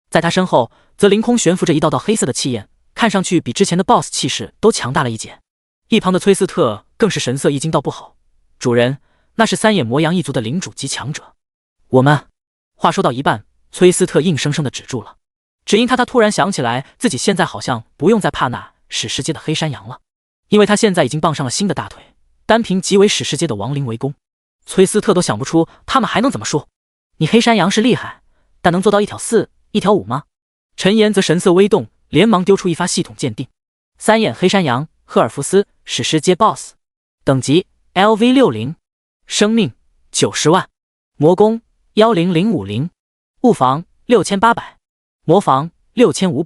在他身后则凌空悬浮着一道道黑色的气焰，看上去比之前的 BOSS 气势都强大了一截。一旁的崔斯特更是神色一惊道：“不好，主人，那是3眼魔羊一族的领主级强者。我们……”话说到一半，崔斯特硬生生的止住了，只因他突然想起来自己现在好像不用再怕那史世界的黑山羊了，因为他现在已经傍上了新的大腿，单凭极为史诗阶的亡灵围攻，崔斯特都想不出他们还能怎么输。你黑山羊是厉害，但能做到1挑4、1挑5吗？陈岩则神色微动，连忙丢出一发系统鉴定。3眼黑山羊，赫尔福斯，史诗阶 BOSS， 等级 LV60， 生命90万，魔攻10050，物防6800，魔防6500，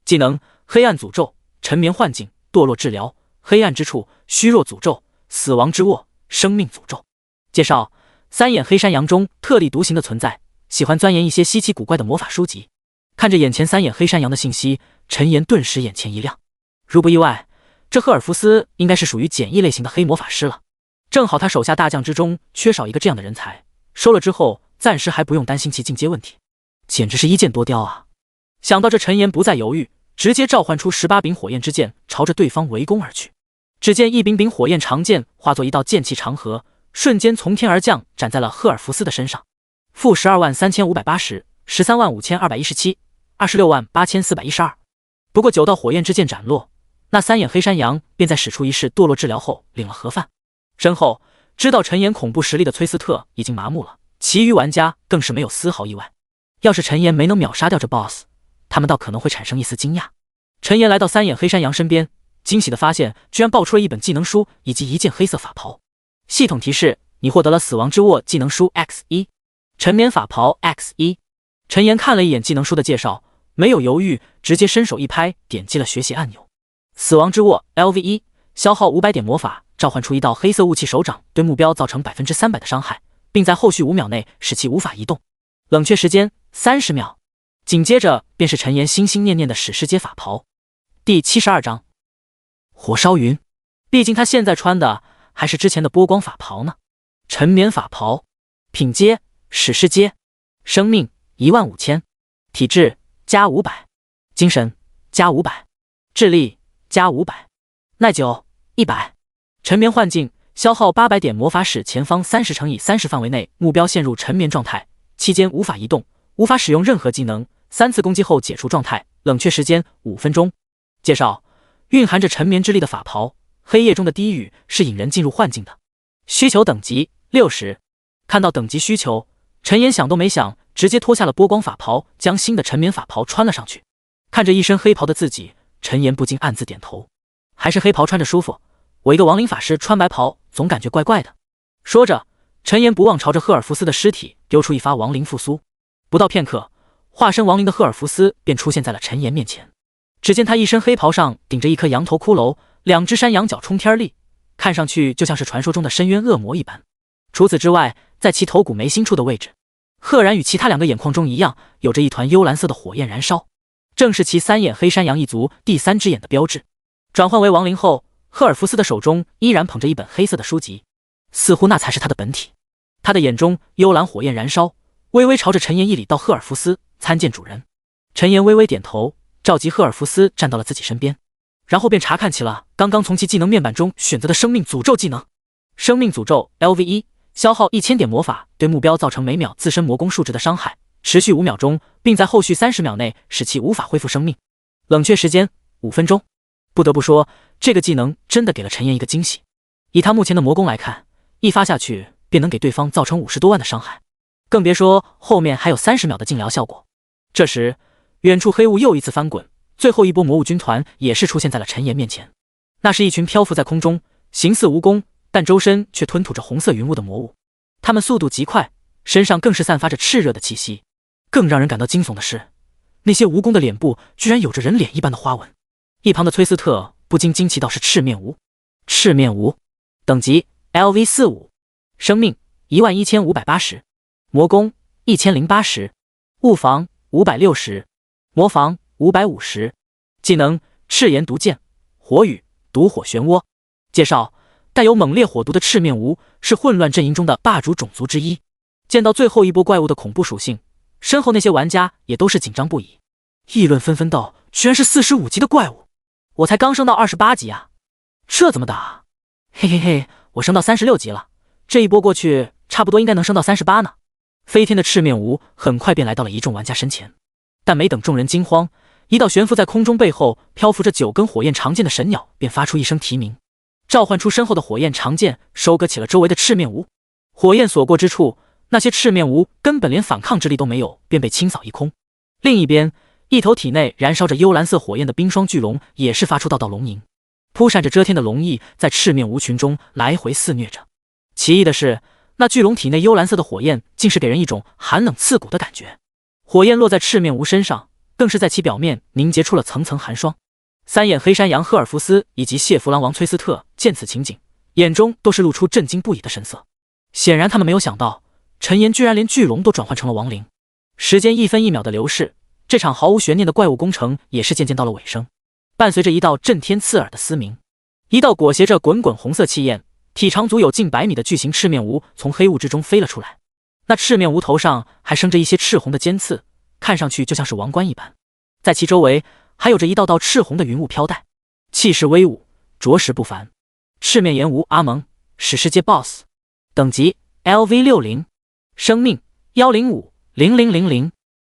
技能黑暗诅咒、沉眠幻境、堕落治疗、黑暗之处、虚弱诅咒、死亡之握、生命诅咒。介绍：3眼黑山羊中特立独行的存在，喜欢钻研一些稀奇古怪的魔法书籍。看着眼前3眼黑山羊的信息，陈岩顿时眼前一亮。如不意外，这赫尔福斯应该是属于简易类型的黑魔法师了。正好他手下大将之中缺少一个这样的人才，收了之后暂时还不用担心其进阶问题，简直是一箭多雕啊！想到这，陈岩不再犹豫，直接召唤出18柄火焰之剑，朝着对方围攻而去。只见一柄柄火焰长剑化作一道剑气长河，瞬间从天而降，斩在了赫尔福斯的身上。负123580， 135217， 268412。不过9道火焰之剑斩落，那3眼黑山羊便在使出一式堕落治疗后领了盒饭。身后知道陈岩恐怖实力的崔斯特已经麻木了，其余玩家更是没有丝毫意外。要是陈岩没能秒杀掉这 BOSS， 他们倒可能会产生一丝惊讶。陈岩来到3眼黑山羊身边，惊喜地发现居然爆出了一本技能书以及一件黑色法袍。系统提示：你获得了死亡之握技能书 X1， 沉眠法袍 X1。陈岩看了一眼技能书的介绍，没有犹豫，直接伸手一拍，点击了学习按钮。死亡之握 LV1， 消耗500点魔法，召唤出一道黑色雾气手掌，对目标造成 300% 的伤害，并在后续5秒内使其无法移动。冷却时间30秒。紧接着便是陈岩心心念念的史诗阶法袍。第72章火烧云。毕竟他现在穿的还是之前的波光法袍呢。沉眠法袍，品阶史诗阶，生命15000，体质加500，精神加500，智力加500，耐久100。沉眠幻境，消耗800点魔法，使前方30×30范围内目标陷入沉眠状态，期间无法移动，无法使用任何技能，3次攻击后解除状态，冷却时间5分钟。介绍：蕴含着沉眠之力的法袍，黑夜中的低语是引人进入幻境的。需求等级60。看到等级需求，陈岩想都没想，直接脱下了波光法袍，将新的沉眠法袍穿了上去。看着一身黑袍的自己，陈岩不禁暗自点头，还是黑袍穿着舒服，我一个亡灵法师穿白袍总感觉怪怪的。说着，陈岩不忘朝着赫尔福斯的尸体丢出一发亡灵复苏。不到片刻，化身亡灵的赫尔福斯便出现在了陈岩面前。只见他一身黑袍上顶着一颗羊头骷髅，2只山羊角冲天立，看上去就像是传说中的深渊恶魔一般。除此之外，在其头骨眉心处的位置，赫然与其他2个眼眶中一样，有着一团幽蓝色的火焰燃烧，正是其3眼黑山羊一族第3只眼的标志。转换为亡灵后，赫尔福斯的手中依然捧着一本黑色的书籍，似乎那才是他的本体。他的眼中幽蓝火焰燃烧，微微朝着陈岩一礼，道：“赫尔福斯参见主人。”陈岩微微点头，召集赫尔福斯站到了自己身边，然后便查看起了刚刚从其技能面板中选择的生命诅咒技能。生命诅咒 LV1， 消耗1000点魔法，对目标造成每秒自身魔攻数值的伤害，持续5秒钟，并在后续30秒内使其无法恢复生命。冷却时间5分钟。不得不说，这个技能真的给了陈岩一个惊喜。以他目前的魔攻来看，一发下去便能给对方造成50多万的伤害，更别说后面还有30秒的静疗效果。这时，远处黑雾又一次翻滚，最后一波魔物军团也是出现在了陈岩面前。那是一群漂浮在空中，形似蜈蚣，但周身却吞吐着红色云雾的魔物。他们速度极快，身上更是散发着炽热的气息。更让人感到惊悚的是，那些蜈蚣的脸部居然有着人脸一般的花纹。一旁的崔斯特不禁惊奇道：“是赤面蜈。”赤面蜈，等级 LV45， 生命11580，魔攻1080，物防560，魔防550，技能赤炎毒剑，火雨毒火漩涡。介绍：带有猛烈火毒的赤面蜈是混乱阵营中的霸主种族之一。见到最后一波怪物的恐怖属性，身后那些玩家也都是紧张不已，议论纷纷道：“居然是45级的怪物，我才刚升到28级啊，这怎么打？嘿嘿嘿，我升到36级了，这一波过去，差不多应该能升到38呢。”飞天的赤面蜈很快便来到了一众玩家身前，但没等众人惊慌，一道悬浮在空中背后漂浮着9根火焰长剑的神鸟便发出一声啼鸣，召唤出身后的火焰长剑，收割起了周围的赤面无。火焰所过之处，那些赤面无根本连反抗之力都没有，便被清扫一空。另一边，一头体内燃烧着幽蓝色火焰的冰霜巨龙也是发出道道龙吟，扑闪着遮天的龙翼在赤面无群中来回肆虐着。奇异的是，那巨龙体内幽蓝色的火焰竟是给人一种寒冷刺骨的感觉。火焰落在赤面无身上，更是在其表面凝结出了层层寒霜。三眼黑山羊赫尔福斯以及谢弗狼王崔斯特见此情景，眼中都是露出震惊不已的神色。显然他们没有想到，陈岩居然连巨龙都转换成了亡灵。时间一分一秒的流逝，这场毫无悬念的怪物工程也是渐渐到了尾声。伴随着一道震天刺耳的嘶鸣，一道裹挟着滚滚红色气焰、体长足有近100米的巨型赤面无从黑雾之中飞了出来。那赤面无头上还生着一些赤红的尖刺，看上去就像是王冠一般。在其周围还有着一道道赤红的云雾飘带，气势威武，着实不凡。赤面炎无阿蒙，史诗界 BOSS， 等级 LV60， 生命1050000，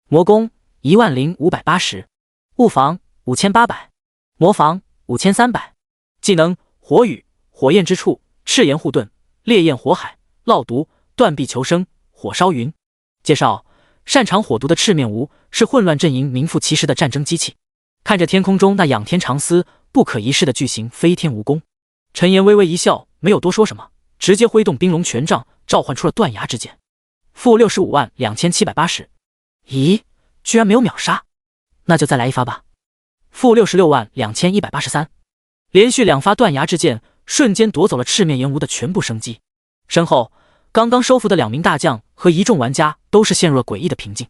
魔攻10580，物防5800，魔防5300，技能火雨，火焰之处，赤炎护盾，烈焰火海，烙毒，断臂求生，火烧云。介绍：擅长火毒的赤面无是混乱阵营名副其实的战争机器。看着天空中那仰天长嘶、不可一世的巨型飞天蜈蚣，陈岩微微一笑，没有多说什么，直接挥动冰龙权杖，召唤出了断崖之剑。负652780，咦，居然没有秒杀，那就再来一发吧。负662183，连续2发断崖之剑，瞬间夺走了赤面炎无的全部生机。身后刚刚收服的2名大将和一众玩家都是陷入了诡异的平静，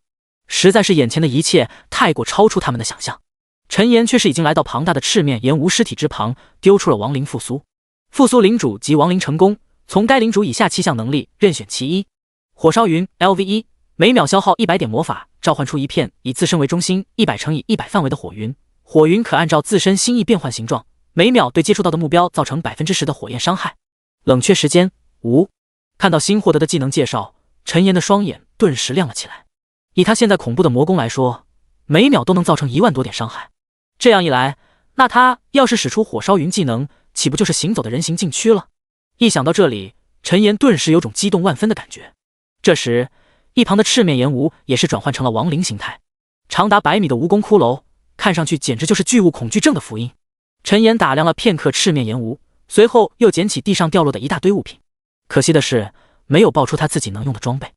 实在是眼前的一切太过超出他们的想象。陈岩却是已经来到庞大的赤面炎无尸体之旁，丢出了亡灵复苏。复苏领主及亡灵成功，从该领主以下7项能力任选其一。火烧云 LV1， 每秒消耗100点魔法，召唤出一片以自身为中心100乘以100范围的火云。火云可按照自身心意变换形状，每秒对接触到的目标造成10%的火焰伤害。冷却时间无。看到新获得的技能介绍，陈岩的双眼顿时亮了起来。以他现在恐怖的魔攻来说，每秒都能造成1万多点伤害。这样一来，那他要是使出火烧云技能，岂不就是行走的人形禁区了？一想到这里，陈岩顿时有种激动万分的感觉。这时，一旁的赤面炎无也是转换成了亡灵形态，长达100米的蜈蚣骷髅，看上去简直就是巨物恐惧症的福音。陈岩打量了片刻赤面炎无，随后又捡起地上掉落的一大堆物品。可惜的是，没有爆出他自己能用的装备。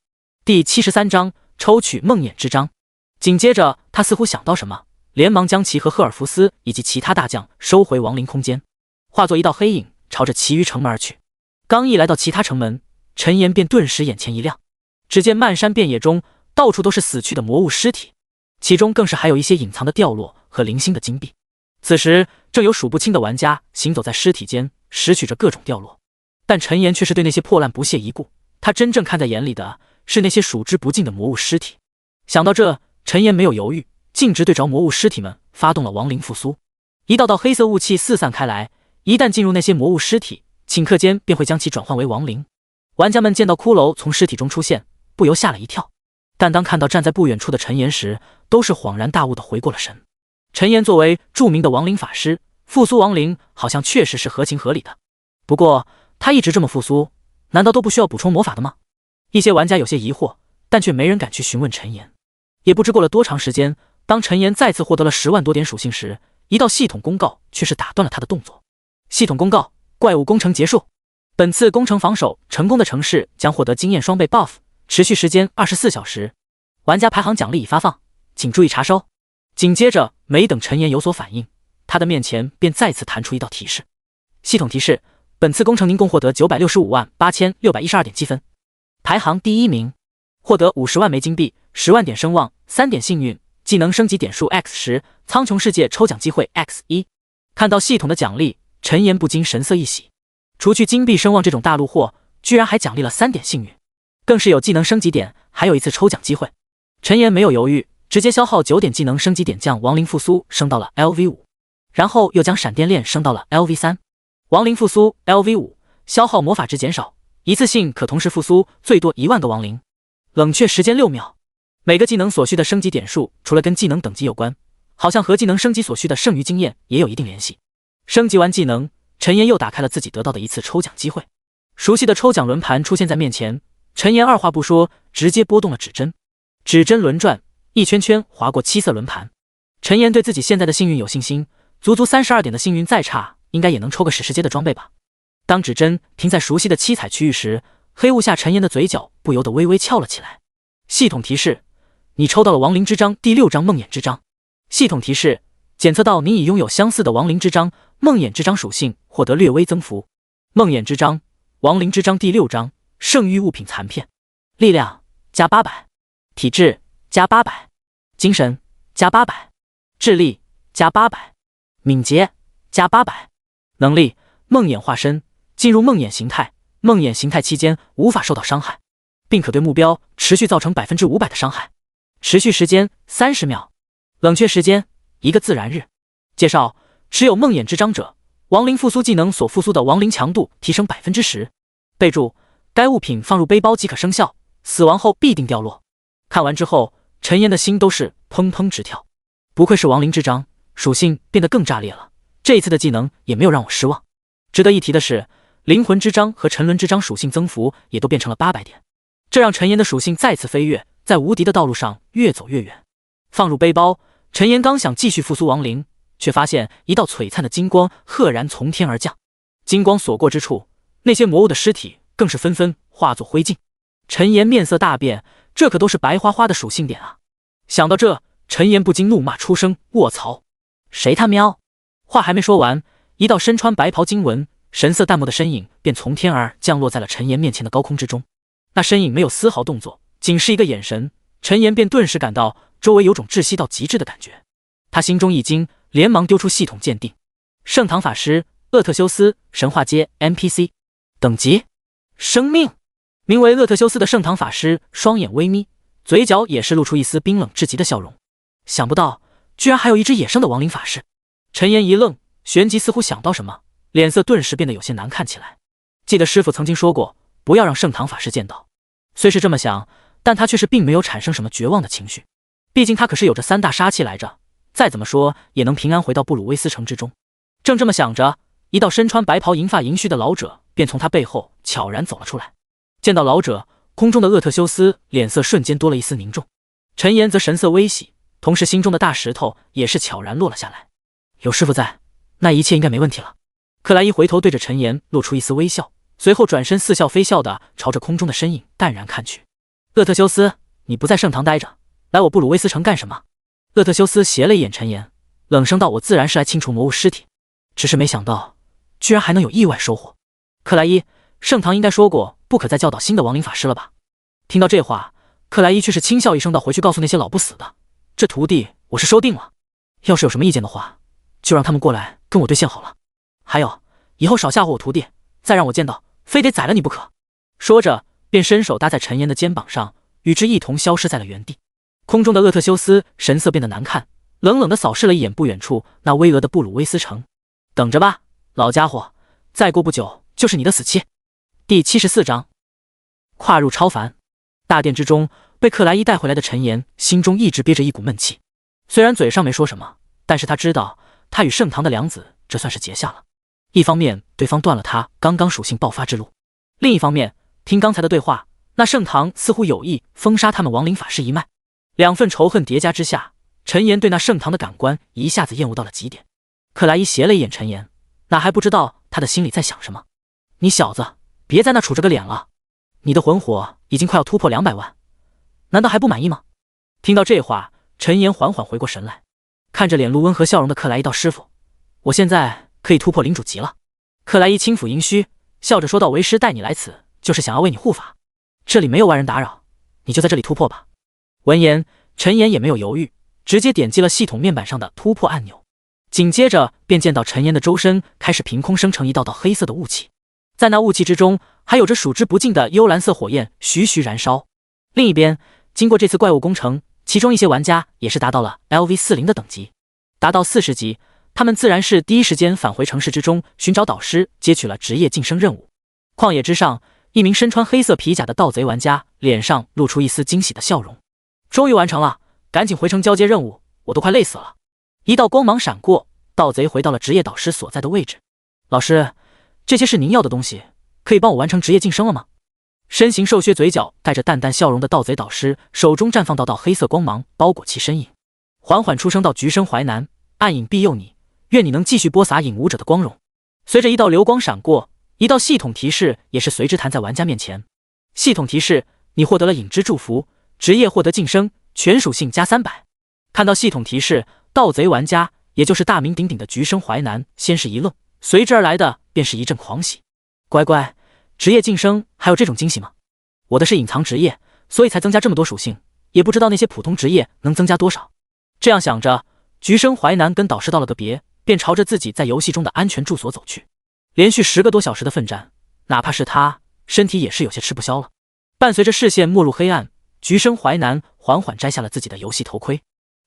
第73章抽取梦魇之章。紧接着，他似乎想到什么，连忙将其和赫尔福斯以及其他大将收回亡灵空间，化作一道黑影，朝着其余城门而去。刚一来到其他城门，陈岩便顿时眼前一亮。只见漫山遍野中，到处都是死去的魔物尸体，其中更是还有一些隐藏的掉落和零星的金币。此时正有数不清的玩家行走在尸体间，拾取着各种掉落。但陈岩却是对那些破烂不屑一顾，他真正看在眼里的是那些数之不尽的魔物尸体。想到这，陈岩没有犹豫，径直对着魔物尸体们发动了亡灵复苏。一道道黑色雾气四散开来，一旦进入那些魔物尸体，顷刻间便会将其转换为亡灵。玩家们见到骷髅从尸体中出现，不由吓了一跳，但当看到站在不远处的陈岩时，都是恍然大悟的回过了神。陈岩作为著名的亡灵法师，复苏亡灵好像确实是合情合理的。不过他一直这么复苏，难道都不需要补充魔法的吗？一些玩家有些疑惑，但却没人敢去询问陈岩。也不知过了多长时间，当陈岩再次获得了10万多点属性时，一道系统公告却是打断了他的动作。系统公告：怪物工程结束，本次工程防守成功的城市将获得经验双倍 buff， 持续时间24小时，玩家排行奖励已发放，请注意查收。紧接着，没等陈岩有所反应，他的面前便再次弹出一道提示：系统提示，本次工程您共获得9658612点积分，排行第1名，获得50万枚金币、10万点声望、3点幸运，技能升级点数 x10， 苍穹世界抽奖机会 x1。看到系统的奖励，陈岩不禁神色一喜，除去金币声望这种大陆货，居然还奖励了3点幸运，更是有技能升级点，还有一次抽奖机会。陈岩没有犹豫，直接消耗9点技能升级点，将亡灵复苏升到了 LV5， 然后又将闪电链升到了 LV3。亡灵复苏 LV5， 消耗魔法值减少，一次性可同时复苏最多1万个亡灵。冷却时间6秒。每个技能所需的升级点数，除了跟技能等级有关，好像和技能升级所需的剩余经验也有一定联系。升级完技能，陈岩又打开了自己得到的一次抽奖机会。熟悉的抽奖轮盘出现在面前，陈岩二话不说，直接拨动了指针。指针轮转，一圈圈划过7色轮盘。陈岩对自己现在的幸运有信心，足足32点的幸运再差，应该也能抽个史诗阶的装备吧。当指针停在熟悉的7彩区域时，黑雾下陈岩的嘴角不由得微微翘了起来。系统提示：你抽到了亡灵之章第6章梦魇之章。系统提示：检测到你已拥有相似的亡灵之章、梦魇之章属性，获得略微增幅。梦魇之章、亡灵之章第6章，圣域物品残片。力量加800，体质加800，精神加800，智力加800，敏捷加800。能力：梦魇化身，进入梦魇形态，梦魇形态期间无法受到伤害，并可对目标持续造成500%的伤害。持续时间30秒。冷却时间1个自然日。介绍：持有梦魇之章者，亡灵复苏技能所复苏的亡灵强度提升10%。备注：该物品放入背包即可生效，死亡后必定掉落。看完之后，陈岩的心都是砰砰直跳。不愧是亡灵之章，属性变得更炸裂了。这一次的技能也没有让我失望。值得一提的是，灵魂之章和沉沦之章属性增幅也都变成了800点，这让陈岩的属性再次飞跃，在无敌的道路上越走越远。放入背包，陈岩刚想继续复苏亡灵，却发现一道璀璨的金光赫然从天而降。金光所过之处，那些魔物的尸体更是纷纷化作灰烬。陈岩面色大变，这可都是白花花的属性点啊！想到这，陈岩不禁怒骂出声：卧槽！谁他喵！话还没说完，一道身穿白袍经文、神色淡漠的身影便从天而降落在了陈岩面前的高空之中。那身影没有丝毫动作，仅是一个眼神，陈岩便顿时感到周围有种窒息到极致的感觉。他心中一惊，连忙丢出系统鉴定。圣堂法师厄特修斯，神话阶 NPC， 等级生命。名为厄特修斯的圣堂法师双眼微眯，嘴角也是露出一丝冰冷至极的笑容。想不到居然还有一只野生的亡灵法师。陈岩一愣，旋即似乎想到什么，脸色顿时变得有些难看起来。记得师傅曾经说过，不要让圣堂法师见到。虽是这么想，但他却是并没有产生什么绝望的情绪。毕竟他可是有着3大杀器来着，再怎么说也能平安回到布鲁威斯城之中。正这么想着，一道身穿白袍、银发银须的老者便从他背后悄然走了出来。见到老者，空中的厄特修斯脸色瞬间多了一丝凝重，陈岩则神色微喜，同时心中的大石头也是悄然落了下来。有师傅在，那一切应该没问题了。克莱伊回头对着陈岩露出一丝微笑，随后转身似笑非笑的朝着空中的身影淡然看去。厄特修斯，你不在圣堂待着，来我布鲁威斯城干什么？厄特修斯斜了一眼陈岩，冷声道：我自然是来清除魔物尸体，只是没想到居然还能有意外收获。克莱伊，圣堂应该说过不可再教导新的亡灵法师了吧？听到这话，克莱伊却是轻笑一声道：回去告诉那些老不死的，这徒弟我是收定了，要是有什么意见的话，就让他们过来跟我对线好了。还有，以后少吓唬我徒弟，再让我见到，非得宰了你不可。说着便伸手搭在陈岩的肩膀上，与之一同消失在了原地。空中的厄特修斯神色变得难看，冷冷地扫视了一眼不远处那巍峨的布鲁威斯城。等着吧，老家伙，再过不久就是你的死期。第74章，跨入超凡。大殿之中，被克莱伊带回来的陈岩心中一直憋着一股闷气，虽然嘴上没说什么，但是他知道他与圣堂的梁子这算是结下了。一方面对方断了他刚刚属性爆发之路，另一方面听刚才的对话，那圣堂似乎有意封杀他们亡灵法师一脉。2份仇恨叠加之下，陈岩对那圣堂的感官一下子厌恶到了极点。克莱伊斜了一眼陈岩，哪还不知道他的心里在想什么。你小子别在那杵着个脸了，你的魂火已经快要突破200万，难道还不满意吗？听到这话，陈岩缓缓回过神来，看着脸露温和笑容的克莱伊道：师傅，我现在可以突破领主级了。克莱伊轻抚银须，笑着说道：为师带你来此，就是想要为你护法，这里没有外人打扰，你就在这里突破吧。闻言，陈岩也没有犹豫，直接点击了系统面板上的突破按钮，紧接着便见到陈岩的周身开始凭空生成一道道黑色的雾气，在那雾气之中还有着数之不尽的幽蓝色火焰徐徐燃烧。另一边，经过这次怪物工程，其中一些玩家也是达到了 LV40 的等级，达到40级，他们自然是第一时间返回城市之中寻找导师，接取了职业晋升任务。旷野之上，一名身穿黑色皮甲的盗贼玩家脸上露出一丝惊喜的笑容，终于完成了，赶紧回城交接任务，我都快累死了。一道光芒闪过，盗贼回到了职业导师所在的位置。老师，这些是您要的东西，可以帮我完成职业晋升了吗？身形瘦削、嘴角带着淡淡笑容的盗贼导师手中绽放道黑色光芒，包裹其身影，缓缓出声道：橘生淮南，暗影庇佑你，愿你能继续播撒影武者的光荣。随着一道流光闪过，一道系统提示也是随之弹在玩家面前。系统提示：你获得了影之祝福，职业获得晋升，全属性加300。看到系统提示，盗贼玩家也就是大名鼎鼎的橘生淮南先是一愣，随之而来的便是一阵狂喜。乖乖，职业晋升还有这种惊喜吗？我的是隐藏职业，所以才增加这么多属性，也不知道那些普通职业能增加多少。这样想着，橘生淮南跟导师道了个别，便朝着自己在游戏中的安全住所走去。连续10个多小时的奋战，哪怕是他身体也是有些吃不消了。伴随着视线没入黑暗，橘生淮南缓缓摘下了自己的游戏头盔。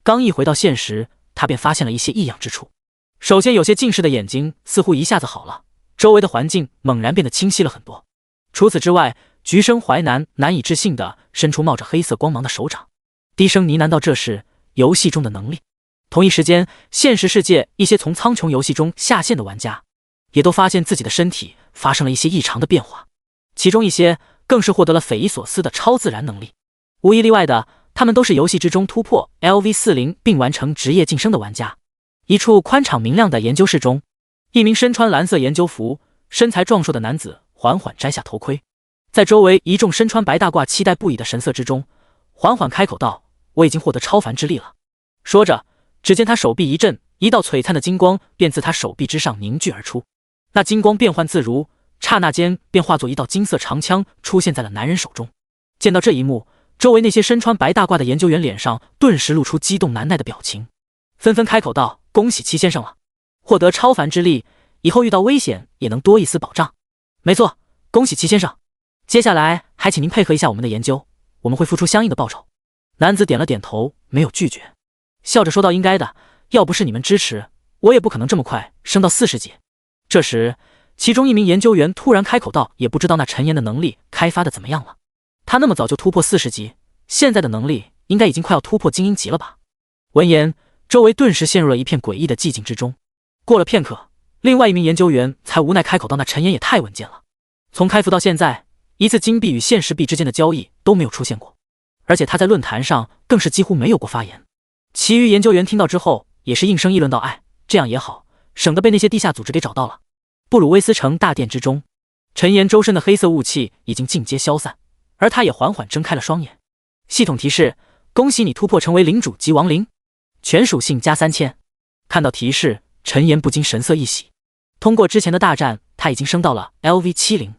刚一回到现实，他便发现了一些异样之处。首先，有些近视的眼睛似乎一下子好了，周围的环境猛然变得清晰了很多。除此之外，橘生淮南难以置信地伸出冒着黑色光芒的手掌，低声呢喃道：“这是游戏中的能力。”同一时间，现实世界一些从苍穹游戏中下线的玩家，也都发现自己的身体发生了一些异常的变化，其中一些更是获得了匪夷所思的超自然能力。无一例外的，他们都是游戏之中突破 LV40 并完成职业晋升的玩家。一处宽敞明亮的研究室中，一名身穿蓝色研究服、身材壮硕的男子缓缓摘下头盔，在周围一众身穿白大褂期待不已的神色之中，缓缓开口道：“我已经获得超凡之力了。”说着，只见他手臂一震，一道璀璨的金光便自他手臂之上凝聚而出。那金光变幻自如，刹那间便化作一道金色长枪出现在了男人手中。见到这一幕，周围那些身穿白大褂的研究员脸上顿时露出激动难耐的表情，纷纷开口道：“恭喜戚先生了，获得超凡之力，以后遇到危险也能多一丝保障。”没错，恭喜戚先生，接下来还请您配合一下我们的研究，我们会付出相应的报酬。男子点了点头，没有拒绝，笑着说道：“应该的，要不是你们支持，我也不可能这么快升到40级。”这时，其中一名研究员突然开口道：“也不知道那陈岩的能力开发的怎么样了？他那么早就突破40级，现在的能力应该已经快要突破精英级了吧？”闻言，周围顿时陷入了一片诡异的寂静之中。过了片刻，另外一名研究员才无奈开口道：“那陈岩也太稳健了，从开服到现在，一次金币与现实币之间的交易都没有出现过，而且他在论坛上更是几乎没有过发言。”其余研究员听到之后也是应声议论道：“哎，这样也好，省得被那些地下组织给找到了。”布鲁威斯城大殿之中，陈岩周身的黑色雾气已经尽皆消散，而他也缓缓睁开了双眼。系统提示：恭喜你突破成为领主级亡灵，全属性加3000。看到提示，陈岩不禁神色一喜。通过之前的大战，他已经升到了 LV70，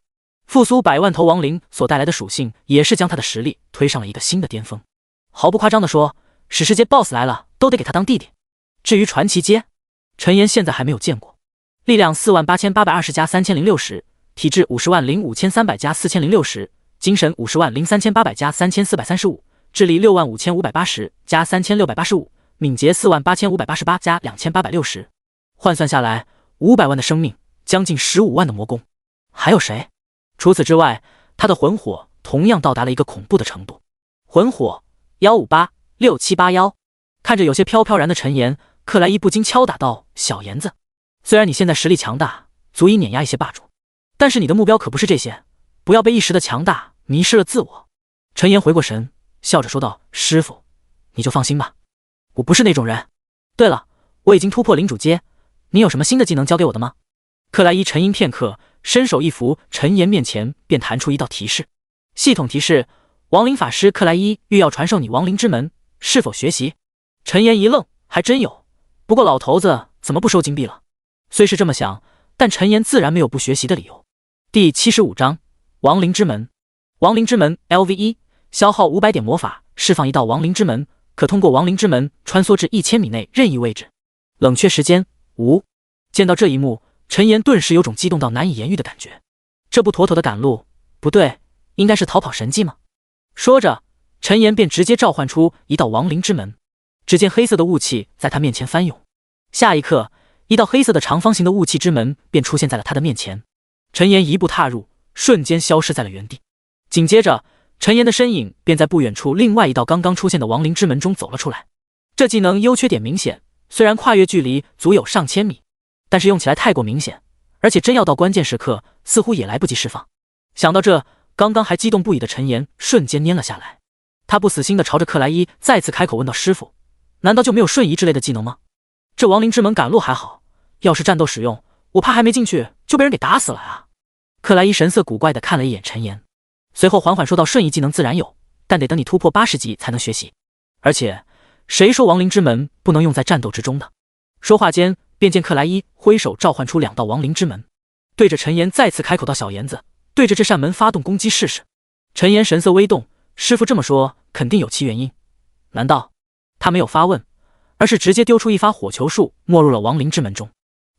复苏100万头亡灵所带来的属性也是将他的实力推上了一个新的巅峰。毫不夸张地说，史诗阶 BOSS 来了都得给他当弟弟。至于传奇阶，陈岩现在还没有见过。力量48820加3060，体质505300加4060，精神503800加3435，智力65580加3685，敏捷48588加2860。换算下来，500万的生命，将近15万的魔功。还有谁？除此之外，他的魂火同样到达了一个恐怖的程度。魂火1586781。看着有些飘飘然的陈岩，克莱伊不禁敲打道：“小妍子，虽然你现在实力强大，足以碾压一些霸主，但是你的目标可不是这些，不要被一时的强大迷失了自我。”陈岩回过神，笑着说道：“师傅，你就放心吧，我不是那种人。对了，我已经突破领主阶，你有什么新的技能教给我的吗？”克莱伊沉吟片刻，伸手一扶，陈岩面前便弹出一道提示：系统提示，亡灵法师克莱伊欲要传授你亡灵之门，是否学习？陈岩一愣，还真有，不过老头子怎么不收金币了？虽是这么想，但陈岩自然没有不学习的理由。第75章亡灵之门。亡灵之门 LV1， 消耗500点魔法，释放一道亡灵之门，可通过亡灵之门穿梭至1000米内任意位置。冷却时间无。见到这一幕，陈岩顿时有种激动到难以言喻的感觉。这不妥妥的赶路，不对，应该是逃跑神技吗？说着，陈岩便直接召唤出一道亡灵之门。只见黑色的雾气在他面前翻涌，下一刻，一道黑色的长方形的雾气之门便出现在了他的面前。陈岩一步踏入，瞬间消失在了原地。紧接着，陈岩的身影便在不远处另外一道刚刚出现的亡灵之门中走了出来。这技能优缺点明显，虽然跨越距离足有上千米，但是用起来太过明显，而且真要到关键时刻，似乎也来不及释放。想到这，刚刚还激动不已的陈岩瞬间蔫了下来。他不死心地朝着克莱伊再次开口问道：“师傅，难道就没有瞬移之类的技能吗？这亡灵之门赶路还好，要是战斗使用，我怕还没进去就被人给打死了啊！”克莱伊神色古怪地看了一眼陈岩，随后缓缓说道：“瞬移技能自然有，但得等你突破80级才能学习。而且，谁说亡灵之门不能用在战斗之中的？”说话间，便见克莱伊挥手召唤出2道亡灵之门，对着陈岩再次开口道：“小妍子，对着这扇门发动攻击试试。”陈岩神色微动，师傅这么说肯定有其原因，难道？他没有发问，而是直接丢出一发火球术，没入了亡灵之门中。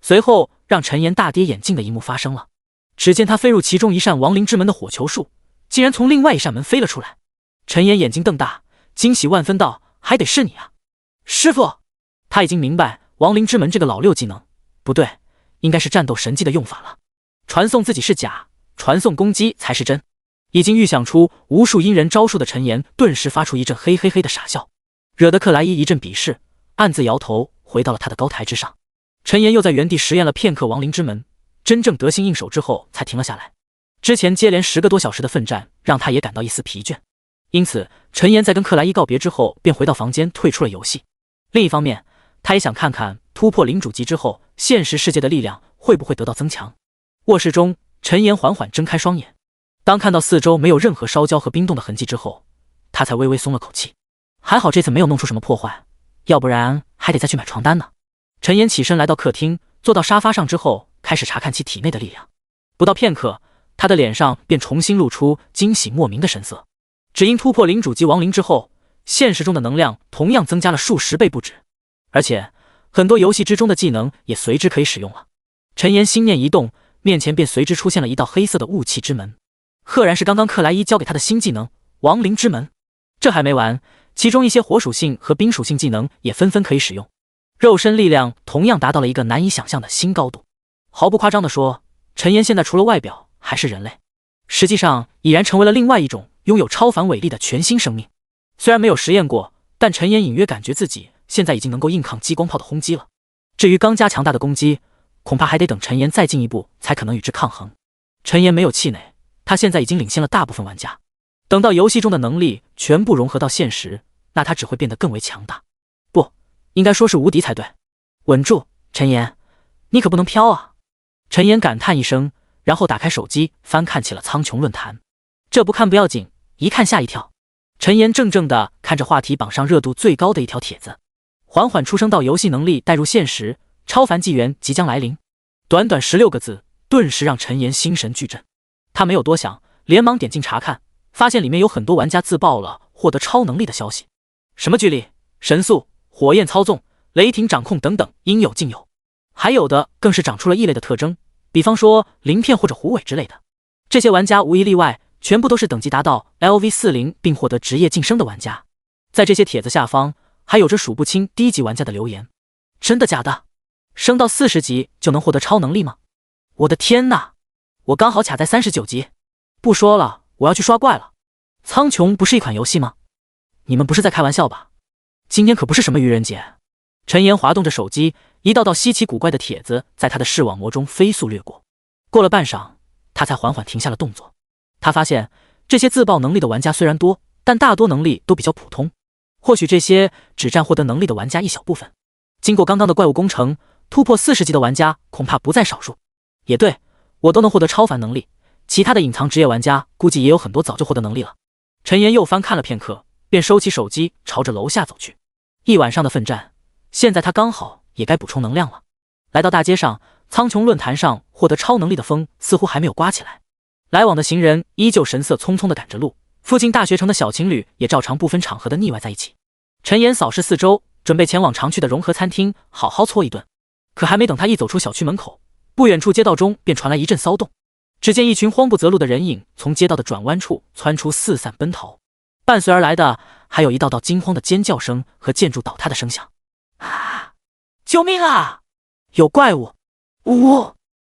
随后，让陈岩大跌眼镜的一幕发生了。只见他飞入其中一扇亡灵之门的火球术，竟然从另外一扇门飞了出来。陈岩眼睛瞪大，惊喜万分道：“还得是你啊，师傅！”他已经明白亡灵之门这个老六技能，不对，应该是战斗神技的用法了。传送自己是假，传送攻击才是真。已经预想出无数阴人招数的陈岩顿时发出一阵嘿嘿嘿的傻笑，惹得克莱伊一阵鄙视，暗自摇头，回到了他的高台之上。陈岩又在原地实验了片刻亡灵之门，真正得心应手之后才停了下来。之前接连10个多小时的奋战让他也感到一丝疲倦，因此陈岩在跟克莱伊告别之后便回到房间退出了游戏。另一方面，他也想看看突破领主级之后现实世界的力量会不会得到增强。卧室中，陈岩缓缓睁开双眼，当看到四周没有任何烧焦和冰冻的痕迹之后，他才微微松了口气。还好这次没有弄出什么破坏，要不然还得再去买床单呢。陈岩起身来到客厅，坐到沙发上之后开始查看其体内的力量。不到片刻，他的脸上便重新露出惊喜莫名的神色。只因突破领主级亡灵之后，现实中的能量同样增加了数十倍不止，而且很多游戏之中的技能也随之可以使用了。陈岩心念一动，面前便随之出现了一道黑色的雾气之门，赫然是刚刚克莱伊教给他的新技能亡灵之门。这还没完，其中一些火属性和冰属性技能也纷纷可以使用，肉身力量同样达到了一个难以想象的新高度。毫不夸张地说，陈岩现在除了外表还是人类，实际上已然成为了另外一种拥有超凡伟力的全新生命。虽然没有实验过，但陈岩隐约感觉自己现在已经能够硬抗激光炮的轰击了。至于刚加强大的攻击，恐怕还得等陈岩再进一步才可能与之抗衡。陈岩没有气馁，他现在已经领先了大部分玩家。等到游戏中的能力全部融合到现实，那他只会变得更为强大。不，应该说是无敌才对。稳住，陈岩，你可不能飘啊！陈岩感叹一声，然后打开手机翻看起了苍穹论坛。这不看不要紧，一看吓一跳。陈岩怔怔地看着话题榜上热度最高的一条帖子，缓缓出声道：“游戏能力带入现实，超凡纪元即将来临。”短短16个字，顿时让陈岩心神俱震。他没有多想，连忙点进查看，发现里面有很多玩家自爆了获得超能力的消息，什么巨力、神速、火焰操纵、雷霆掌控等等，应有尽有。还有的更是长出了异类的特征，比方说鳞片或者虎尾之类的。这些玩家无一例外，全部都是等级达到 LV40 并获得职业晋升的玩家。在这些帖子下方，还有着数不清低级玩家的留言：真的假的？升到40级就能获得超能力吗？我的天哪！我刚好卡在39级。不说了，我要去刷怪了。苍穹不是一款游戏吗？你们不是在开玩笑吧？今天可不是什么愚人节。陈岩滑动着手机，一道道稀奇古怪的帖子在他的视网膜中飞速掠过。过了半晌，他才缓缓停下了动作。他发现这些自爆能力的玩家虽然多，但大多能力都比较普通，或许这些只占获得能力的玩家一小部分。经过刚刚的怪物工程，突破40级的玩家恐怕不在少数。也对，我都能获得超凡能力，其他的隐藏职业玩家估计也有很多早就获得能力了。陈岩又翻看了片刻，便收起手机朝着楼下走去。一晚上的奋战，现在他刚好也该补充能量了。来到大街上，苍穹论坛上获得超能力的风似乎还没有刮起来，来往的行人依旧神色匆匆地赶着路，附近大学城的小情侣也照常不分场合地腻歪在一起。陈岩扫视四周，准备前往常去的融合餐厅好好搓一顿。可还没等他一走出小区门口，不远处街道中便传来一阵骚动。只见一群慌不择路的人影从街道的转弯处窜出，四散奔逃，伴随而来的还有一道道惊慌的尖叫声和建筑倒塌的声响。啊！救命啊！有怪物！呜！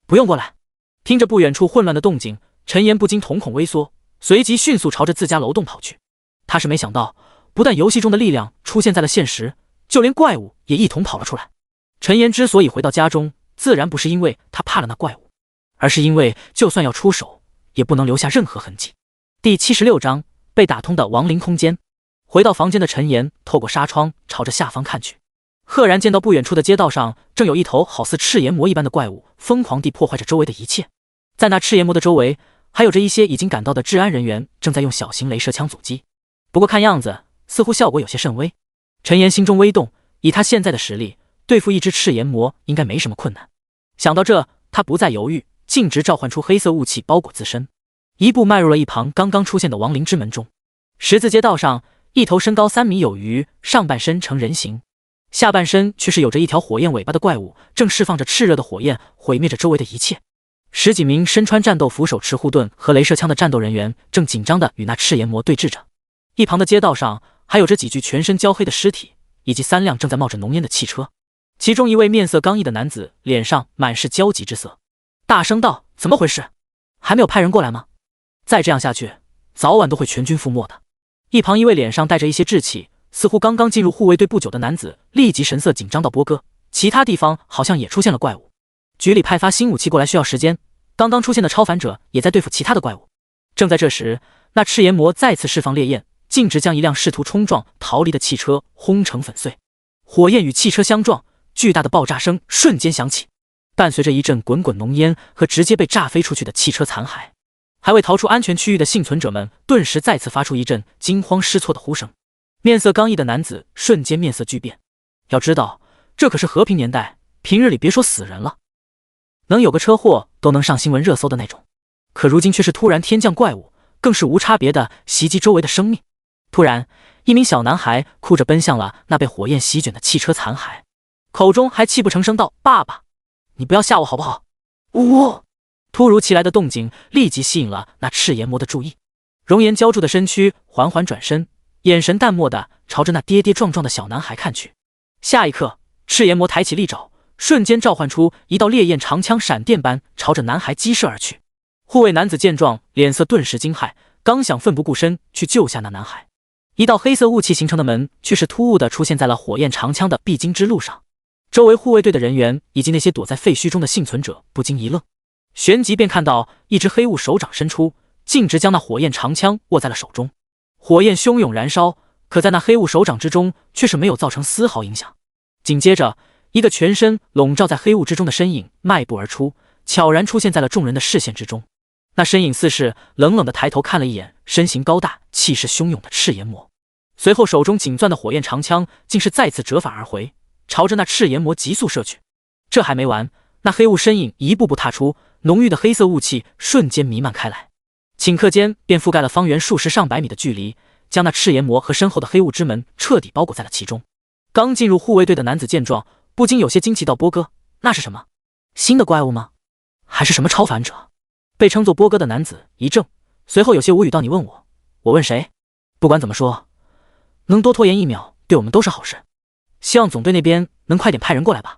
不用过来！听着不远处混乱的动静，陈岩不禁瞳孔微缩，随即迅速朝着自家楼栋跑去。他是没想到，不但游戏中的力量出现在了现实，就连怪物也一同跑了出来。陈岩之所以回到家中，自然不是因为他怕了那怪物，而是因为就算要出手，也不能留下任何痕迹。第76章被打通的亡灵空间。回到房间的陈岩透过纱窗朝着下方看去，赫然见到不远处的街道上正有一头好似赤炎魔一般的怪物疯狂地破坏着周围的一切。在那赤炎魔的周围，还有着一些已经赶到的治安人员正在用小型镭射枪阻击，不过看样子似乎效果有些甚微。陈岩心中微动，以他现在的实力，对付一只赤炎魔应该没什么困难。想到这，他不再犹豫，径直召唤出黑色雾气包裹自身，一步迈入了一旁刚刚出现的亡灵之门中。十字街道上，一头身高3米有余，上半身呈人形，下半身却是有着一条火焰尾巴的怪物，正释放着炽热的火焰，毁灭着周围的一切。10几名身穿战斗服、手持护盾和镭射枪的战斗人员正紧张地与那赤炎魔对峙着。一旁的街道上还有着几具全身焦黑的尸体，以及3辆正在冒着浓烟的汽车。其中一位面色刚毅的男子脸上满是焦急之色，大声道：“怎么回事？还没有派人过来吗？再这样下去，早晚都会全军覆没的。”一旁一位脸上带着一些稚气，似乎刚刚进入护卫队不久的男子立即神色紧张道：“波哥，其他地方好像也出现了怪物，局里派发新武器过来需要时间，刚刚出现的超凡者也在对付其他的怪物。”正在这时，那赤炎魔再次释放烈焰，径直将一辆试图冲撞逃离的汽车轰成粉碎。火焰与汽车相撞，巨大的爆炸声瞬间响起，伴随着一阵滚滚浓烟和直接被炸飞出去的汽车残骸。还未逃出安全区域的幸存者们顿时再次发出一阵惊慌失措的呼声。面色刚毅的男子瞬间面色巨变，要知道这可是和平年代，平日里别说死人了，能有个车祸都能上新闻热搜的那种，可如今却是突然天降怪物，更是无差别的袭击周围的生命。突然，一名小男孩哭着奔向了那被火焰席卷的汽车残骸，口中还泣不成声道：“爸爸，你不要吓我好不好？”呜！突如其来的动静立即吸引了那赤炎魔的注意，容颜浇筑的身躯缓缓转身，眼神淡漠地朝着那跌跌撞撞的小男孩看去。下一刻，赤炎魔抬起利爪，瞬间召唤出一道烈焰长枪，闪电般朝着男孩击射而去。护卫男子见状，脸色顿时惊骇，刚想奋不顾身去救下那男孩，一道黑色雾气形成的门却是突兀地出现在了火焰长枪的必经之路上。周围护卫队的人员以及那些躲在废墟中的幸存者不禁一愣，旋即便看到一只黑雾手掌伸出，径直将那火焰长枪握在了手中。火焰汹涌燃烧，可在那黑雾手掌之中却是没有造成丝毫影响。紧接着，一个全身笼罩在黑雾之中的身影迈步而出，悄然出现在了众人的视线之中。那身影似是冷冷地抬头看了一眼身形高大、气势汹涌的赤炎魔，随后手中紧攥的火焰长枪竟是再次折返而回，朝着那赤炎魔急速射去。这还没完，那黑雾身影一步步踏出，浓郁的黑色雾气瞬间弥漫开来，顷刻间便覆盖了方圆数十上百米的距离，将那赤炎魔和身后的黑雾之门彻底包裹在了其中。刚进入护卫队的男子见状，不禁有些惊奇道：“波哥，那是什么？新的怪物吗？还是什么超凡者？”被称作波哥的男子一怔，随后有些无语道：“你问我，我问谁？不管怎么说，能多拖延1秒，对我们都是好事。希望总队那边能快点派人过来吧。”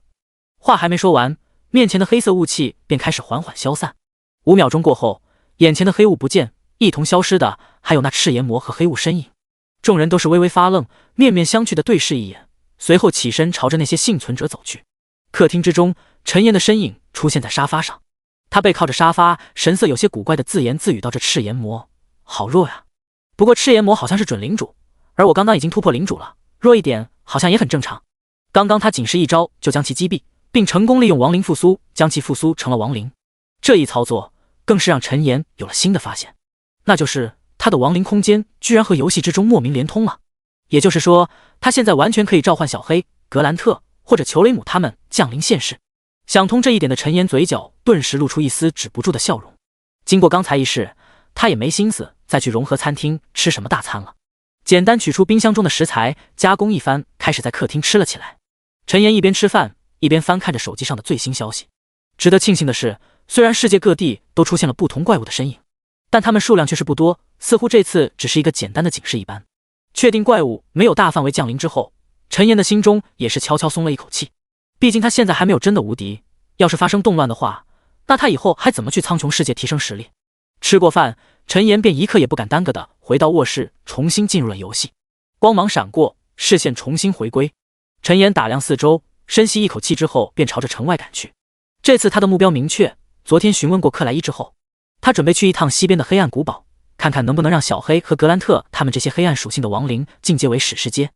话还没说完，面前的黑色雾气便开始缓缓消散。5秒钟过后，眼前的黑雾不见，一同消失的还有那赤炎魔和黑雾身影。众人都是微微发愣，面面相觑的对视一眼，随后起身朝着那些幸存者走去。客厅之中，陈岩的身影出现在沙发上，他背靠着沙发，神色有些古怪的自言自语道：“这赤炎魔好弱呀，不过赤炎魔好像是准领主，而我刚刚已经突破领主了，弱一点好像也很正常。刚刚他仅是一招就将其击毙，并成功利用亡灵复苏将其复苏成了亡灵。这一操作更是让陈岩有了新的发现，那就是他的亡灵空间居然和游戏之中莫名连通了。也就是说，他现在完全可以召唤小黑、格兰特或者裘雷姆他们降临现世。想通这一点的陈岩嘴角顿时露出一丝止不住的笑容。经过刚才一事，他也没心思再去融合餐厅吃什么大餐了，简单取出冰箱中的食材加工一番，开始在客厅吃了起来。陈岩一边吃饭一边翻看着手机上的最新消息。值得庆幸的是，虽然世界各地都出现了不同怪物的身影，但它们数量却是不多，似乎这次只是一个简单的警示一般。确定怪物没有大范围降临之后，陈岩的心中也是悄悄松了一口气。毕竟他现在还没有真的无敌，要是发生动乱的话，那他以后还怎么去苍穹世界提升实力？吃过饭，陈岩便一刻也不敢耽搁的回到卧室，重新进入了游戏。光芒闪过，视线重新回归。陈岩打量四周，深吸一口气之后，便朝着城外赶去。这次他的目标明确，昨天询问过克莱伊之后，他准备去一趟西边的黑暗古堡，看看能不能让小黑和格兰特他们这些黑暗属性的亡灵进阶为史诗阶。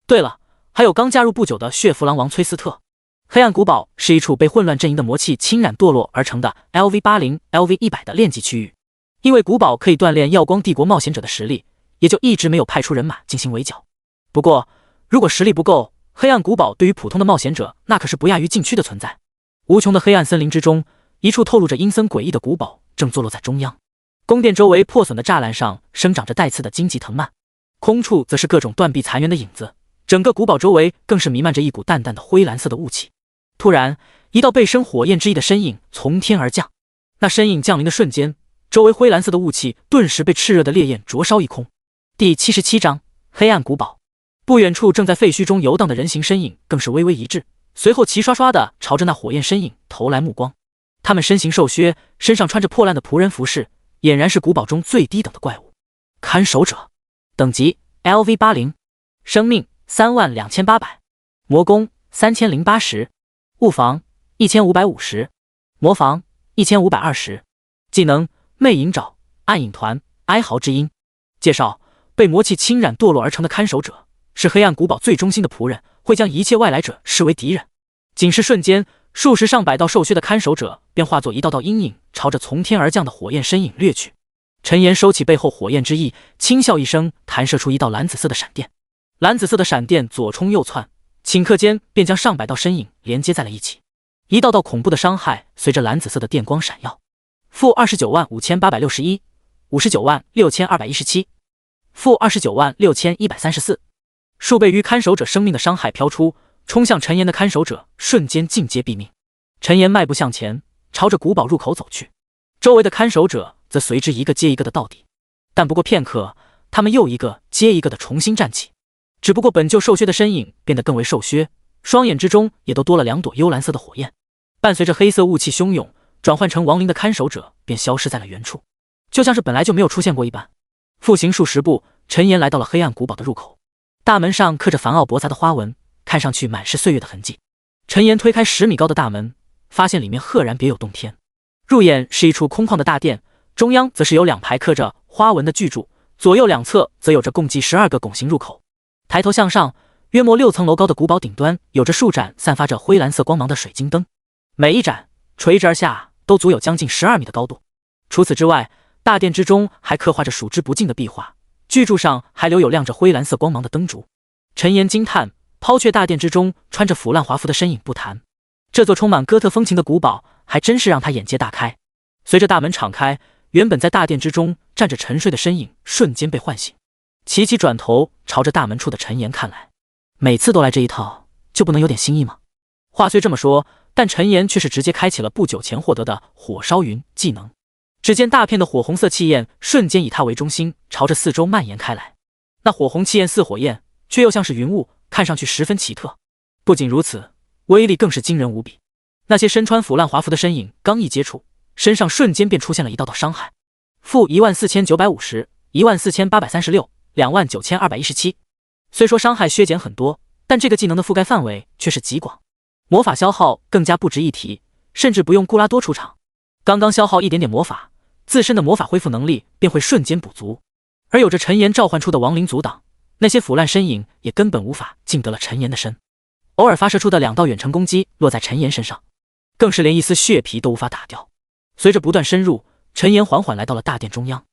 对了，还有刚加入不久的血蝠狼王崔斯特。黑暗古堡是一处被混乱阵营的魔气侵染堕落而成的 LV80、LV100 的练级区域，因为古堡可以锻炼耀光帝国冒险者的实力，也就一直没有派出人马进行围剿。不过，如果实力不够，黑暗古堡对于普通的冒险者那可是不亚于禁区的存在。无穷的黑暗森林之中，一处透露着阴森诡异的古堡正坐落在中央。宫殿周围破损的栅栏上生长着带刺的荆棘藤蔓，空处则是各种断壁残垣的影子，整个古堡周围更是弥漫着一股淡淡的灰蓝色的雾气。突然，一道背身火焰之翼的身影从天而降，那身影降临的瞬间，周围灰蓝色的雾气顿时被炽热的烈焰灼烧一空。第77章黑暗古堡。不远处正在废墟中游荡的人形身影更是微微一滞，随后齐刷刷地朝着那火焰身影投来目光。他们身形瘦削，身上穿着破烂的仆人服饰，俨然是古堡中最低等的怪物。看守者，等级 LV80， 生命32800，魔攻3080，物防1550，魔防1520，技能魅影爪、暗影团、哀嚎之音。介绍：被魔气侵染堕落而成的看守者，是黑暗古堡最忠心的仆人，会将一切外来者视为敌人。仅是瞬间，数十上百道瘦削的看守者便化作一道道阴影，朝着从天而降的火焰身影掠去。陈岩收起背后火焰之翼，轻笑一声，弹射出一道蓝紫色的闪电。蓝紫色的闪电左冲右窜，顷刻间便将上百道身影连接在了一起。一道道恐怖的伤害随着蓝紫色的电光闪耀。-295861， 596217， -296134。数倍于看守者生命的伤害飘出，冲向陈岩的看守者瞬间尽皆毙命。陈岩迈步向前，朝着古堡入口走去，周围的看守者则随之一个接一个的到底。但不过片刻，他们又一个接一个的重新站起，只不过本就瘦削的身影变得更为瘦削，双眼之中也都多了2朵幽蓝色的火焰。伴随着黑色雾气汹涌，转换成亡灵的看守者便消失在了原处，就像是本来就没有出现过一般。复行数十步，陈岩来到了黑暗古堡的入口。大门上刻着繁奥驳杂的花纹，看上去满是岁月的痕迹。陈岩推开10米高的大门，发现里面赫然别有洞天。入眼是一处空旷的大殿，中央则是有2排刻着花纹的巨柱，左右两侧则有着共计12个拱形入口。抬头向上，约莫6层楼高的古堡顶端有着数盏散发着灰蓝色光芒的水晶灯，每一盏垂直而下，都足有将近12米的高度。除此之外，大殿之中还刻画着数之不尽的壁画，巨柱上还留有亮着灰蓝色光芒的灯烛。陈岩惊叹，抛却大殿之中穿着腐烂华服的身影不谈，这座充满哥特风情的古堡还真是让他眼界大开。随着大门敞开，原本在大殿之中站着沉睡的身影瞬间被唤醒，齐齐转头朝着大门处的陈岩看来。每次都来这一套，就不能有点新意吗？话虽这么说，但陈岩却是直接开启了不久前获得的火烧云技能。只见大片的火红色气焰瞬间以他为中心，朝着四周蔓延开来。那火红气焰似火焰，却又像是云雾，看上去十分奇特。不仅如此，威力更是惊人无比。那些身穿腐烂华服的身影刚一接触，身上瞬间便出现了一道道伤害。-14950、14836、29217。虽说伤害削减很多，但这个技能的覆盖范围却是极广，魔法消耗更加不值一提，甚至不用顾拉多出场，刚刚消耗一点点魔法，自身的魔法恢复能力便会瞬间补足。而有着陈岩召唤出的亡灵阻挡，那些腐烂身影也根本无法进得了陈岩的身。偶尔发射出的2道远程攻击落在陈岩身上，更是连一丝血皮都无法打掉。随着不断深入，陈岩缓缓来到了大殿中央。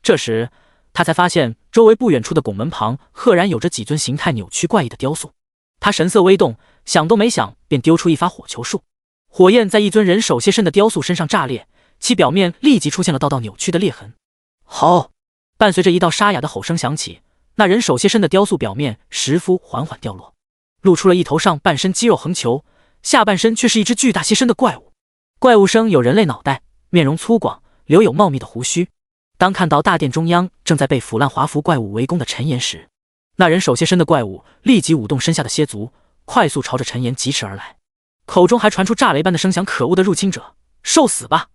这时他才发现周围不远处的拱门旁赫然有着几尊形态扭曲怪异的雕塑。他神色微动，想都没想便丢出一发火球术，火焰在一尊人手蟹身的雕塑身上炸裂，其表面立即出现了道道扭曲的裂痕。好！伴随着一道沙哑的吼声响起，那人手蟹身的雕塑表面石肤缓缓掉落，露出了一头上半身肌肉横球，下半身却是一只巨大蟹身的怪物。怪物生有人类脑袋，面容粗犷，留有茂密的胡须。当看到大殿中央正在被腐烂华服怪物围攻的陈岩时，那人手蟹身的怪物立即舞动身下的蝎足，快速朝着陈岩疾驰而来，口中还传出炸雷般的声响：“可恶的入侵者，受死吧！”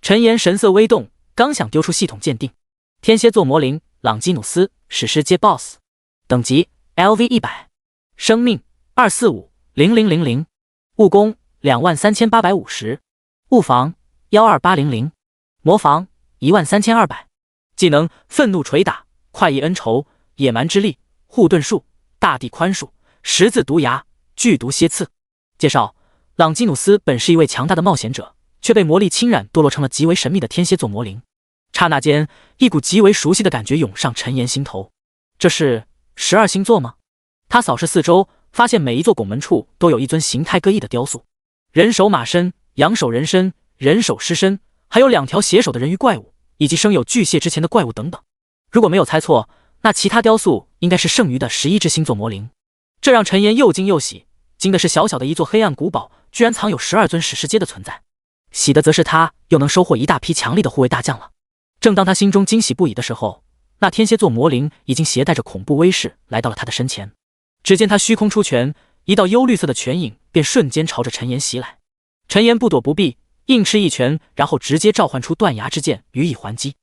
陈岩神色微动，刚想丢出系统鉴定，天蝎座魔灵朗基努斯，史诗阶 BOSS， 等级 LV100， 生命2450000，物攻23850，物防12800，魔防13200。技能：愤怒捶打、快意恩仇、野蛮之力、护盾术、大地宽恕、十字毒牙、剧毒蝎刺。介绍：朗基努斯本是一位强大的冒险者，却被魔力侵染，堕落成了极为神秘的天蝎座魔灵。刹那间，一股极为熟悉的感觉涌上陈岩心头。这是12星座吗？他扫视四周，发现每一座拱门处都有一尊形态各异的雕塑，人首马身、羊首人身、人首狮身，还有2条携手的人鱼怪物，以及生有巨蟹之前的怪物等等。如果没有猜错，那其他雕塑应该是剩余的11只星座魔灵。这让陈岩又惊又喜，惊的是小小的一座黑暗古堡居然藏有12尊史诗阶的存在，喜的则是他又能收获一大批强力的护卫大将了。正当他心中惊喜不已的时候，那天蝎座魔灵已经携带着恐怖威势来到了他的身前。只见他虚空出拳，一道幽绿色的拳影便瞬间朝着陈岩袭来。陈岩不躲不避，硬吃一拳，然后直接召唤出断崖之剑予以还击。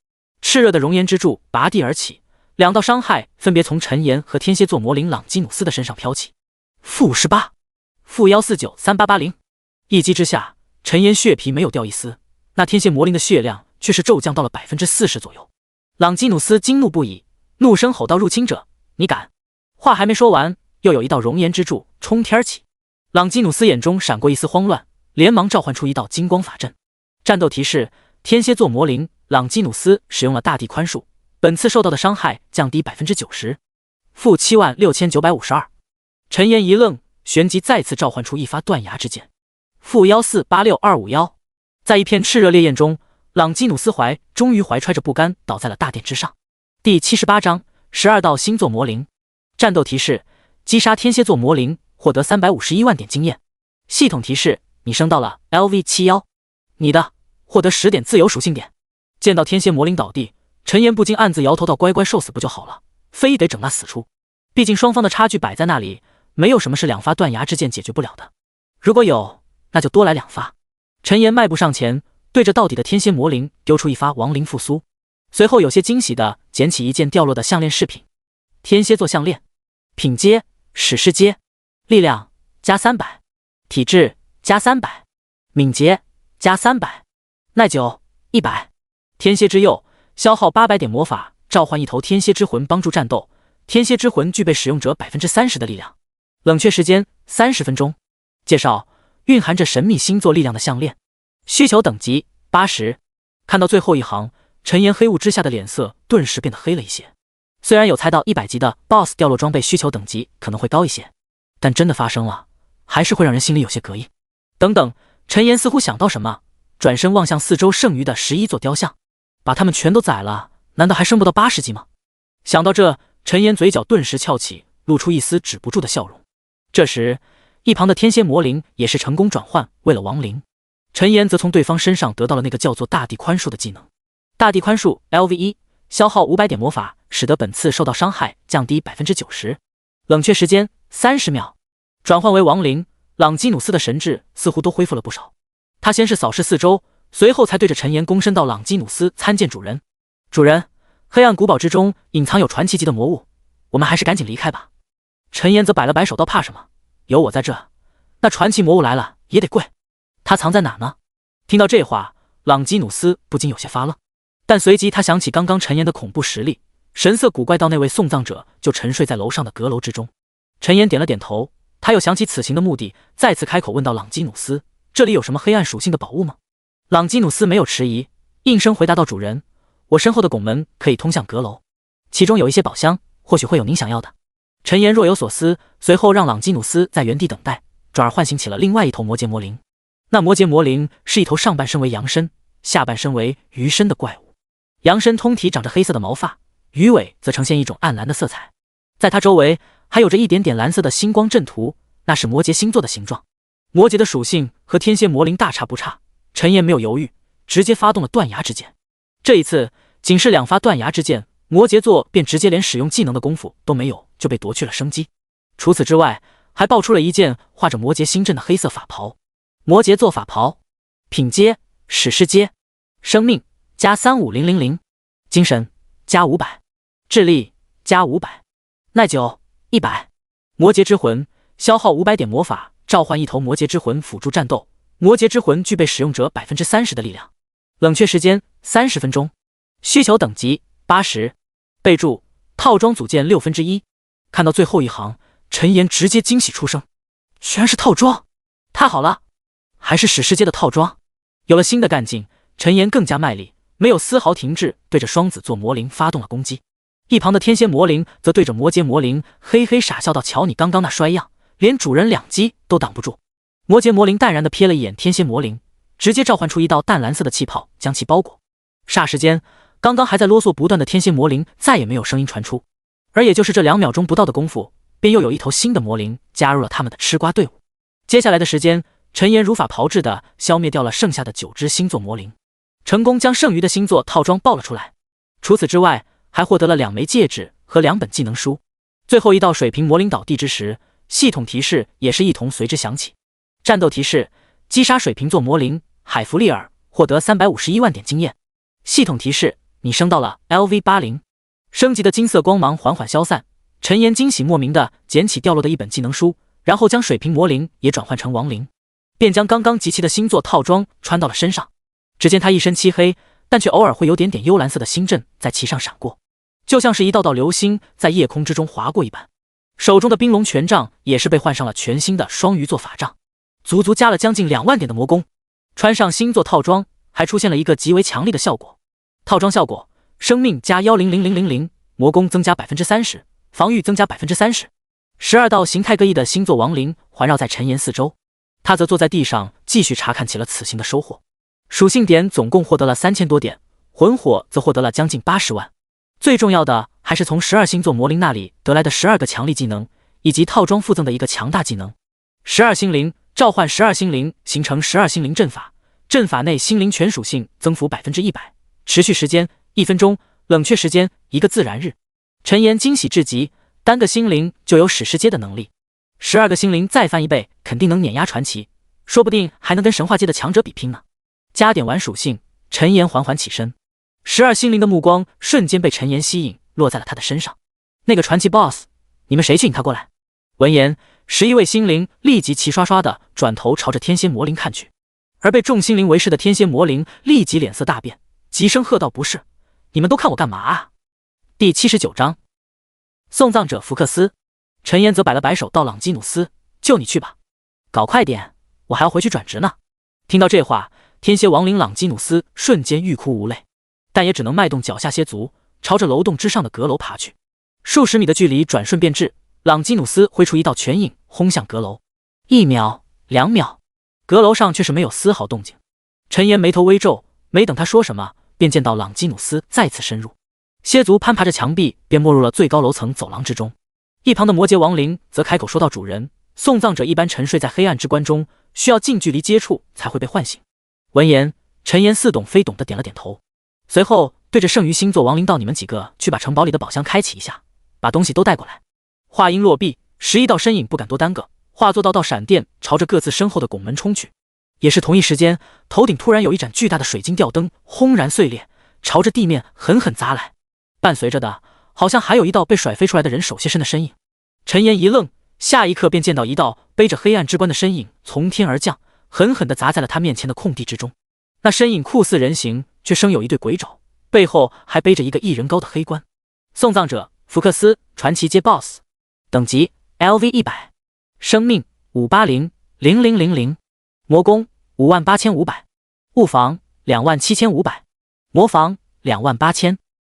炽热的熔岩之柱拔地而起，2道伤害分别从陈岩和天蝎座魔灵朗基努斯的身上飘起。负58，负1493880。一击之下，陈岩血皮没有掉一丝，那天蝎魔灵的血量却是骤降到了40%左右。朗基努斯惊怒不已，怒声吼道：“入侵者，你敢！”话还没说完，又有一道熔岩之柱冲天起。朗基努斯眼中闪过一丝慌乱，连忙召唤出一道金光法阵。战斗提示：天蝎座魔灵朗基努斯使用了大地宽恕，本次受到的伤害降低90%，负76952。陈岩一愣，旋即再次召唤出一发断崖之剑，负1486251。在一片炽热烈焰中，朗基努斯终于怀揣着不甘倒在了大殿之上。第78章12道星座魔灵。战斗提示：击杀天蝎座魔灵，获得351万点经验。系统提示：你升到了 LV71，你的，获得10点自由属性点。见到天蝎魔灵倒地，陈岩不禁暗自摇头道：乖乖受死不就好了，非得整那死出。毕竟双方的差距摆在那里，没有什么是2发断崖之剑解决不了的。如果有，那就多来2发。陈岩迈步上前，对着到底的天蝎魔灵丢出一发亡灵复苏，随后有些惊喜地捡起一件掉落的项链饰品。天蝎座项链，品阶史诗阶，力量加300，体质加300，敏捷加300，耐久100。天蝎之右，消耗800点魔法，召唤一头天蝎之魂帮助战斗。天蝎之魂具备使用者30%的力量，冷却时间30分钟。介绍：蕴含着神秘星座力量的项链，需求等级80。看到最后一行，陈岩黑雾之下的脸色顿时变得黑了一些。虽然有猜到100级的 BOSS 掉落装备需求等级可能会高一些，但真的发生了，还是会让人心里有些膈应。等等，陈岩似乎想到什么，转身望向四周剩余的11座雕像，把他们全都宰了，难道还升不到80级吗？想到这，陈岩嘴角顿时翘起，露出一丝止不住的笑容。这时，一旁的天蝎魔灵也是成功转换为了亡灵，陈岩则从对方身上得到了那个叫做大地宽恕的技能。大地宽恕 LV1， 消耗500点魔法，使得本次受到伤害降低90%，冷却时间30秒。转换为亡灵，朗基努斯的神智似乎都恢复了不少。他先是扫视四周，随后才对着陈岩躬身道：朗基努斯参见主人。主人，黑暗古堡之中隐藏有传奇级的魔物，我们还是赶紧离开吧。陈岩则摆了摆手道：怕什么，有我在这，那传奇魔物来了也得跪。他藏在哪呢？听到这话，朗基努斯不禁有些发愣，但随即他想起刚刚陈岩的恐怖实力，神色古怪到那位送葬者就沉睡在楼上的阁楼之中。陈岩点了点头，他又想起此行的目的，再次开口问到：朗基努斯，这里有什么黑暗属性的宝物吗？朗基努斯没有迟疑，应声回答道：主人，我身后的拱门可以通向阁楼，其中有一些宝箱，或许会有您想要的。陈岩若有所思，随后让朗基努斯在原地等待，转而唤醒起了另外一头魔羯魔灵。那魔羯魔灵是一头上半身为羊身，下半身为鱼身的怪物。羊身通体长着黑色的毛发，鱼尾则呈现一种暗蓝的色彩，在它周围还有着一点点蓝色的星光阵图，那是摩羯星座的形状。摩羯的属性和天蝎魔灵大差不差，陈岩没有犹豫，直接发动了断崖之剑。这一次仅是2发断崖之剑，摩羯座便直接连使用技能的功夫都没有，就被夺去了生机。除此之外，还爆出了一件画着摩羯星阵的黑色法袍。摩羯座法袍，品阶史诗阶，生命加35000，精神加500，智力加500，耐久100。摩羯之魂，消耗500点魔法，召唤一头魔羯之魂辅助战斗。魔羯之魂具备使用者 30% 的力量。冷却时间30分钟。需求等级80。备注：套装组件1/6。看到最后一行，陈岩直接惊喜出声，居然是套装！太好了，还是史诗阶的套装。有了新的干劲，陈岩更加卖力，没有丝毫停滞，对着双子座魔灵发动了攻击。一旁的天蝎魔灵则对着魔羯魔灵嘿嘿傻笑道：“瞧你刚刚那衰样，连主人2击都挡不住。”魔羯魔灵淡然地瞥了一眼天蝎魔灵，直接召唤出一道淡蓝色的气泡将其包裹。霎时间，刚刚还在啰嗦不断的天蝎魔灵再也没有声音传出，而也就是这2秒钟不到的功夫，便又有一头新的魔灵加入了他们的吃瓜队伍。接下来的时间，陈岩如法炮制地消灭掉了剩下的9只星座魔灵，成功将剩余的星座套装爆了出来。除此之外，还获得了2枚戒指和2本技能书。最后一道水平魔灵倒地之时，系统提示也是一同随之响起。战斗提示：击杀水瓶座魔灵海弗利尔，获得351万点经验。系统提示：你升到了 LV80。升级的金色光芒缓缓消散，陈岩惊喜莫名地捡起掉落的一本技能书，然后将水瓶魔灵也转换成亡灵，便将刚刚集齐的星座套装穿到了身上。只见他一身漆黑，但却偶尔会有点幽蓝色的星阵在其上闪过，就像是一道道流星在夜空之中划过一般。手中的冰龙权杖也是被换上了全新的双鱼座法杖，足足加了将近2万点的魔功。穿上星座套装，还出现了一个极为强力的效果。套装效果：生命加1000000，魔功增加 30%， 防御增加 30%。12道形态各异的星座亡灵环绕在陈岩四周，他则坐在地上继续查看起了此行的收获。属性点总共获得了3000多点，魂火则获得了将近80万。最重要的还是从12星座魔灵那里得来的12个强力技能，以及套装附赠的一个强大技能。12星灵召唤12星灵，形成12星灵阵法，阵法内星灵全属性增幅 100%， 持续时间1分钟，冷却时间1个自然日。陈岩惊喜至极，单个星灵就有史诗阶的能力，12个星灵再翻1倍，肯定能碾压传奇，说不定还能跟神话界的强者比拼呢。加点完属性，陈岩缓缓起身，12星灵的目光瞬间被陈岩吸引，落在了他的身上。那个传奇 BOSS， 你们谁去引他过来？闻言，11位星灵立即齐刷刷的转头朝着天蝎魔灵看去，而被众星灵围视的天蝎魔灵立即脸色大变，急声喝道：“不是，你们都看我干嘛啊？”第79章，送葬者福克斯。陈岩则摆了摆手，道：“朗基努斯，就你去吧，搞快点，我还要回去转职呢。”听到这话，天蝎亡灵朗基努斯瞬间欲哭无泪，但也只能迈动脚下些足，朝着楼洞之上的阁楼爬去。数十米的距离转瞬便至，朗基努斯挥出一道拳影，轰向阁楼。1秒、2秒，阁楼上却是没有丝毫动静。陈岩眉头微皱，没等他说什么，便见到朗基努斯再次深入，蝎族攀爬着墙壁，便没入了最高楼层走廊之中。一旁的魔羯亡灵则开口说道：“主人，送葬者一般沉睡在黑暗之棺中，需要近距离接触才会被唤醒。”闻言，陈岩似懂非懂的点了点头，随后对着剩余星座亡灵道：“你们几个去把城堡里的宝箱开启一下，把东西都带过来。”话音落毕，11道身影不敢多耽搁，化作道道闪电，朝着各自身后的拱门冲去。也是同一时间，头顶突然有一盏巨大的水晶吊灯轰然碎裂，朝着地面狠狠砸来，伴随着的好像还有一道被甩飞出来的人手些身的身影。陈岩一愣，下一刻便见到一道背着黑暗之棺的身影从天而降，狠狠地砸在了他面前的空地之中。那身影酷似人形，却生有一对鬼爪，背后还背着一个1人高的黑棺。送葬者福克斯，传奇阶 BOSS， 等级 LV100， 生命5800000，魔功58500，物防27500，魔防28000，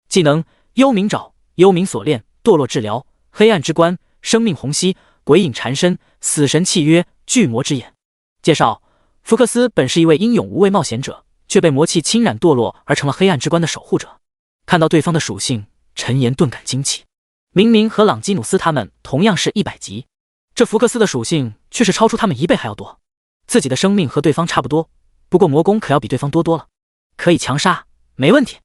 技能幽冥爪、幽冥锁链、堕落治疗、黑暗之棺、生命虹吸、鬼影缠身、死神契约、巨魔之眼。介绍：福克斯本是一位英勇无畏冒险者，却被魔气侵染堕落而成了黑暗之棺的守护者。看到对方的属性，陈岩顿感惊奇，明明和朗基努斯他们同样是100级，这福克斯的属性却是超出他们1倍还要多。自己的生命和对方差不多，不过魔功可要比对方多多了，可以强杀，没问题。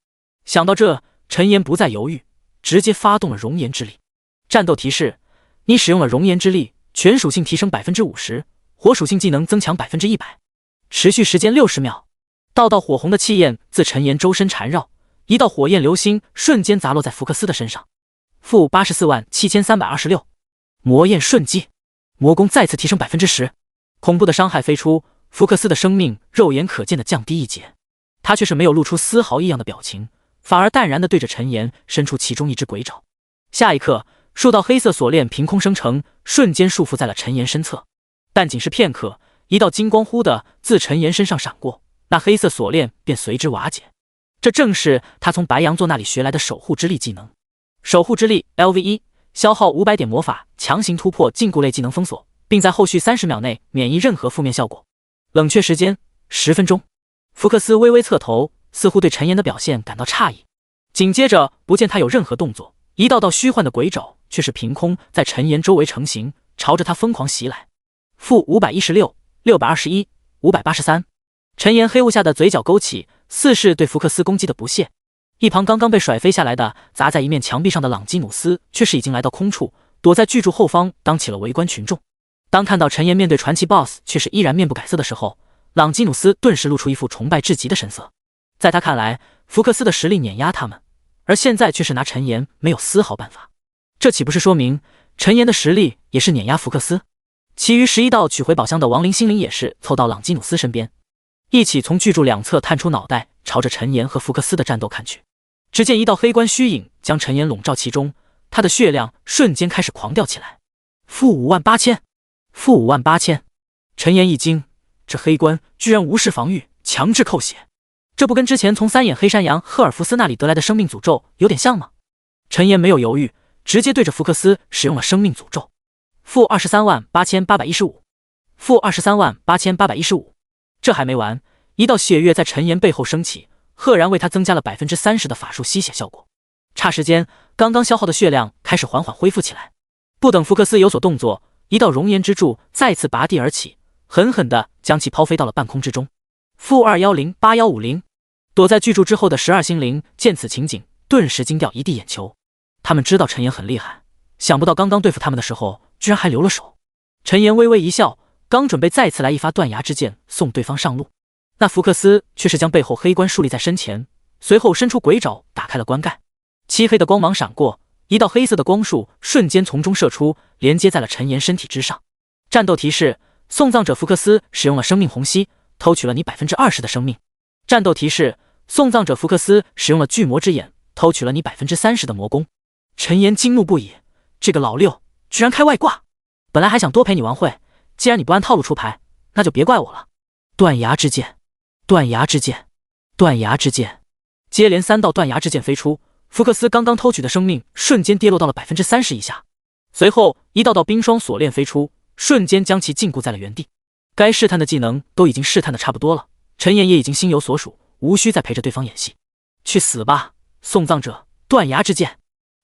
想到这，陈岩不再犹豫，直接发动了熔岩之力。战斗提示：你使用了熔岩之力，全属性提升 50%， 火属性技能增强 100%， 持续时间60秒。道道火红的气焰自陈岩周身缠绕，一道火焰流星瞬间砸落在福克斯的身上。负847326，魔焰瞬击。魔攻再次提升 10%， 恐怖的伤害飞出，福克斯的生命肉眼可见的降低一截。他却是没有露出丝毫异样的表情，反而淡然地对着陈岩伸出其中一只鬼爪。下一刻，数道黑色锁链凭空生成，瞬间束缚在了陈岩身侧。但仅是片刻，一道金光忽地自陈岩身上闪过，那黑色锁链便随之瓦解。这正是他从白羊座那里学来的守护之力技能。守护之力 LV1， 消耗500点魔法，强行突破禁锢类技能封锁，并在后续30秒内免疫任何负面效果。冷却时间10分钟。福克斯微微侧头，似乎对陈岩的表现感到诧异。紧接着，不见他有任何动作，一道道虚幻的鬼爪却是凭空在陈岩周围成型，朝着他疯狂袭来。-516、621、583。陈岩黑雾下的嘴角勾起，似是对福克斯攻击的不屑。一旁刚刚被甩飞下来的砸在一面墙壁上的朗基努斯却是已经来到空处，躲在巨柱后方当起了围观群众。当看到陈岩面对传奇 BOSS 却是依然面不改色的时候，朗基努斯顿时露出一副崇拜至极的神色。在他看来，福克斯的实力碾压他们，而现在却是拿陈岩没有丝毫办法。这岂不是说明陈岩的实力也是碾压福克斯？其余11道取回宝箱的亡灵心灵也是凑到朗基努斯身边，一起从巨柱两侧探出脑袋，朝着陈岩和福克斯的战斗看去。只见一道黑关虚影将陈岩笼罩其中，他的血量瞬间开始狂掉起来。-58000， -58000。陈岩一惊，这黑关居然无视防御，强制扣血，这不跟之前从3眼黑山羊赫尔福斯那里得来的生命诅咒有点像吗？陈岩没有犹豫，直接对着福克斯使用了生命诅咒。-238,815， -238,815。这还没完，一道血月在陈岩背后升起，赫然为他增加了 30% 的法术吸血效果。差时间，刚刚消耗的血量开始缓缓恢复起来。不等福克斯有所动作，一道熔岩之柱再次拔地而起，狠狠地将其抛飞到了半空之中。-2108150。躲在巨柱之后的12心灵见此情景，顿时惊掉一地眼球。他们知道陈岩很厉害，想不到刚刚对付他们的时候居然还留了手。陈岩微微一笑，刚准备再次来一发断崖之剑送对方上路，那福克斯却是将背后黑关竖立在身前，随后伸出鬼爪打开了棺盖。漆黑的光芒闪过，一道黑色的光束瞬间从中射出，连接在了陈岩身体之上。战斗提示：送葬者福克斯使用了生命虹吸，偷取了你 20% 的生命。战斗提示：送葬者福克斯使用了巨魔之眼，偷取了你 30% 的魔攻。陈岩惊怒不已，这个老六居然开外挂！本来还想多陪你玩会，既然你不按套路出牌，那就别怪我了。断崖之剑，断崖之剑，断崖之剑，接连3道断崖之剑飞出，福克斯刚刚偷取的生命瞬间跌落到了 30% 以下。随后一道道冰霜锁链飞出，瞬间将其禁锢在了原地。该试探的技能都已经试探的差不多了，陈岩也已经心有所属，无需再陪着对方演戏。去死吧，送葬者！断崖之剑。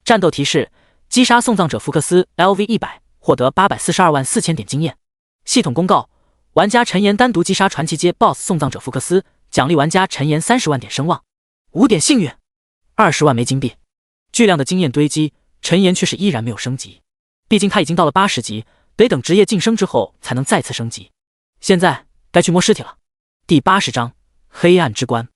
战斗提示：击杀送葬者福克斯 LV100， 获得8424000点经验。系统公告：玩家陈岩单独击杀传奇阶 BOSS 送葬者福克斯，奖励玩家陈岩30万点声望，5点幸运，20万枚金币。巨量的经验堆积，陈岩却是依然没有升级，毕竟他已经到了80级，得等职业晋升之后才能再次升级。现在该去摸尸体了。第80章黑暗之关。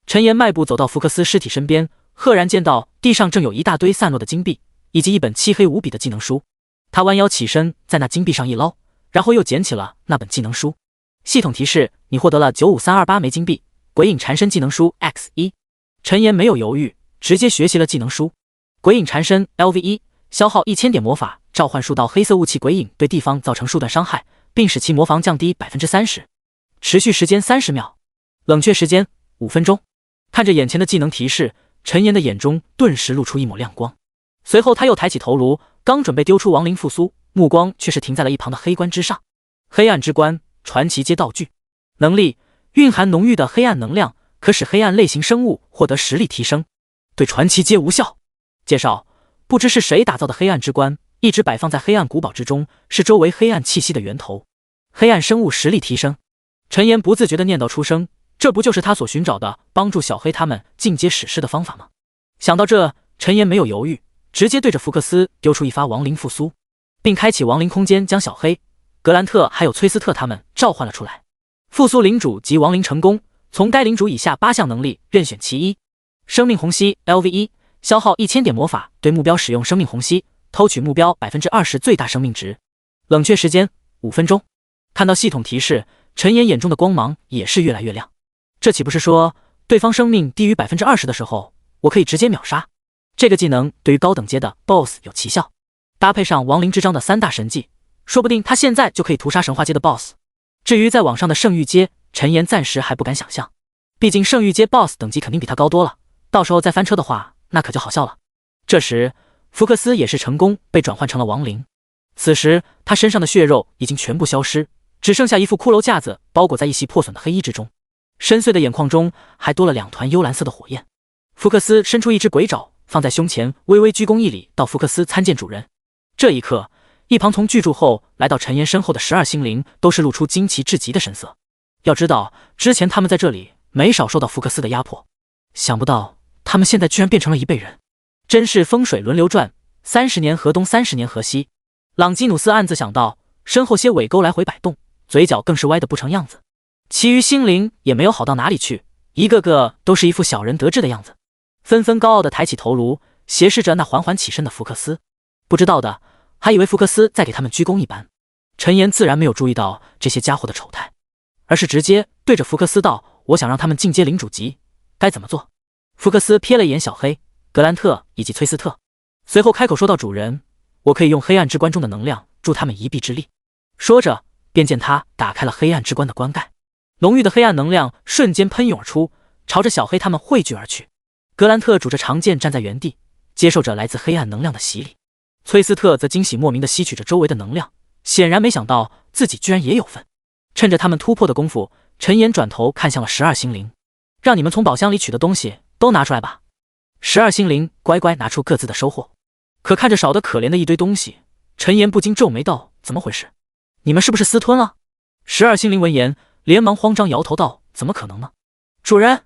陈岩迈步走到福克斯尸体身边，赫然见到地上正有一大堆散落的金币，以及一本漆黑无比的技能书。他弯腰起身，在那金币上一捞，然后又捡起了那本技能书。系统提示：你获得了95328枚金币，鬼影缠身技能书 X1。陈岩没有犹豫，直接学习了技能书。鬼影缠身 LV1， 消耗1000点魔法，召唤数道黑色雾气鬼影，对地方造成数段伤害，并使其魔防降低 30%， 持续时间30秒，冷却时间5分钟。看着眼前的技能提示，陈岩的眼中顿时露出一抹亮光。随后他又抬起头颅，刚准备丢出亡灵复苏，目光却是停在了一旁的黑关之上。黑暗之关，传奇阶道具。能力：蕴含浓郁的黑暗能量，可使黑暗类型生物获得实力提升，对传奇阶无效。介绍：不知是谁打造的黑暗之关，一直摆放在黑暗古堡之中，是周围黑暗气息的源头。黑暗生物实力提升。陈岩不自觉地念叨出声，这不就是他所寻找的帮助小黑他们进阶史诗的方法吗？想到这，陈岩没有犹豫，直接对着福克斯丢出一发亡灵复苏，并开启亡灵空间，将小黑、格兰特还有崔斯特他们召唤了出来。复苏领主及亡灵成功，从该领主以下8项能力任选其一。生命虹吸 LV1， 消耗1000点魔法，对目标使用生命虹吸，偷取目标 20% 最大生命值。冷却时间5分钟。看到系统提示，陈岩眼中的光芒也是越来越亮。这岂不是说，对方生命低于 20% 的时候，我可以直接秒杀？这个技能对于高等阶的 BOSS 有奇效，搭配上亡灵之章的3大神技，说不定他现在就可以屠杀神话阶的 BOSS。至于在网上的圣域阶，陈岩暂时还不敢想象，毕竟圣域阶 BOSS 等级肯定比他高多了，到时候再翻车的话，那可就好笑了。这时，福克斯也是成功被转换成了亡灵。此时他身上的血肉已经全部消失，只剩下一副骷髅架子包裹在一袭破损的黑衣之中，深邃的眼眶中还多了2团幽蓝色的火焰。福克斯伸出一只鬼爪放在胸前，微微鞠躬一礼，道：“福克斯参见主人。”这一刻，一旁从巨柱后来到陈岩身后的12星灵都是露出惊奇至极的神色。要知道，之前他们在这里没少受到福克斯的压迫，想不到他们现在居然变成了一辈人，真是风水轮流转，30年河东30年河西。朗基努斯暗自想到，身后些尾钩来回摆动，嘴角更是歪得不成样子。其余星灵也没有好到哪里去，一个个都是一副小人得志的样子，纷纷高傲地抬起头颅，斜视着那缓缓起身的福克斯。不知道的还以为福克斯在给他们鞠躬一般。陈岩自然没有注意到这些家伙的丑态，而是直接对着福克斯道：“我想让他们进阶领主级，该怎么做？”福克斯瞥了一眼小黑、格兰特以及崔斯特，随后开口说道：“主人，我可以用黑暗之关中的能量助他们一臂之力。”说着，便见他打开了黑暗之关的棺盖，浓郁的黑暗能量瞬间喷涌而出，朝着小黑他们汇聚而去。格兰特拄着长剑站在原地，接受着来自黑暗能量的洗礼。崔斯特则惊喜莫名地吸取着周围的能量，显然没想到自己居然也有份。趁着他们突破的功夫，陈岩转头看向了12星灵：“让你们从宝箱里取的东西都拿出来吧。”12星灵乖乖拿出各自的收获，可看着少得可怜的一堆东西，陈岩不禁皱眉道：“怎么回事？你们是不是私吞了？”12星灵闻言连忙慌张摇头道：“怎么可能呢？主人，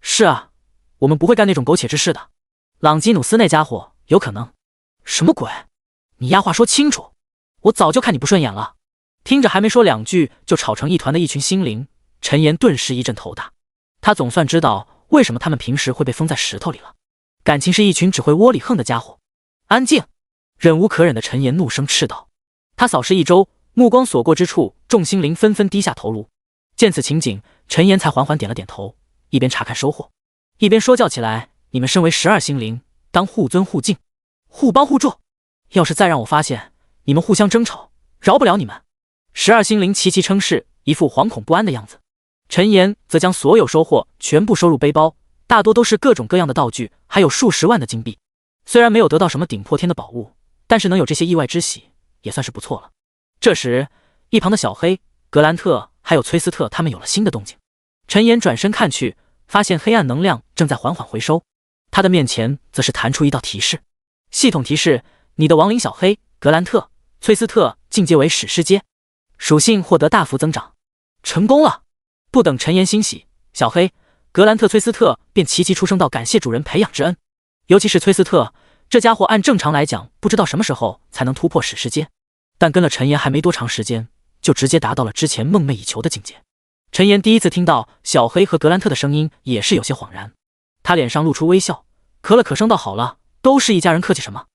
是啊，我们不会干那种苟且之事的。朗基努斯那家伙有可能。”“什么鬼？你丫话说清楚，我早就看你不顺眼了。”听着还没说2句就吵成一团的一群星灵，陈岩顿时一阵头大。他总算知道为什么他们平时会被封在石头里了，感情是一群只会窝里横的家伙。安静！忍无可忍的陈岩怒声斥道。他扫视一周，目光所过之处，众星灵纷纷低下头颅。见此情景，陈岩才缓缓点了点头，一边查看收获，一边说教起来：“你们身为12星灵，当互尊互敬，互帮互助。要是再让我发现你们互相争吵，饶不了你们。”12星灵齐齐称是，一副惶恐不安的样子。陈岩则将所有收获全部收入背包，大多都是各种各样的道具，还有数十万的金币。虽然没有得到什么顶破天的宝物，但是能有这些意外之喜，也算是不错了。这时，一旁的小黑、格兰特还有崔斯特他们有了新的动静。陈岩转身看去，发现黑暗能量正在缓缓回收，他的面前则是弹出一道提示：系统提示，你的亡灵小黑、格兰特、崔斯特进阶为史诗阶，属性获得大幅增长。成功了！不等陈岩欣喜，小黑、格兰特、崔斯特便齐齐出声道：“感谢主人培养之恩。”尤其是崔斯特，这家伙按正常来讲不知道什么时候才能突破史诗阶，但跟了陈岩还没多长时间，就直接达到了之前梦寐以求的境界。陈岩第一次听到小黑和格兰特的声音，也是有些恍然。他脸上露出微笑，咳了咳声道：“好了，都是一家人，客气什么？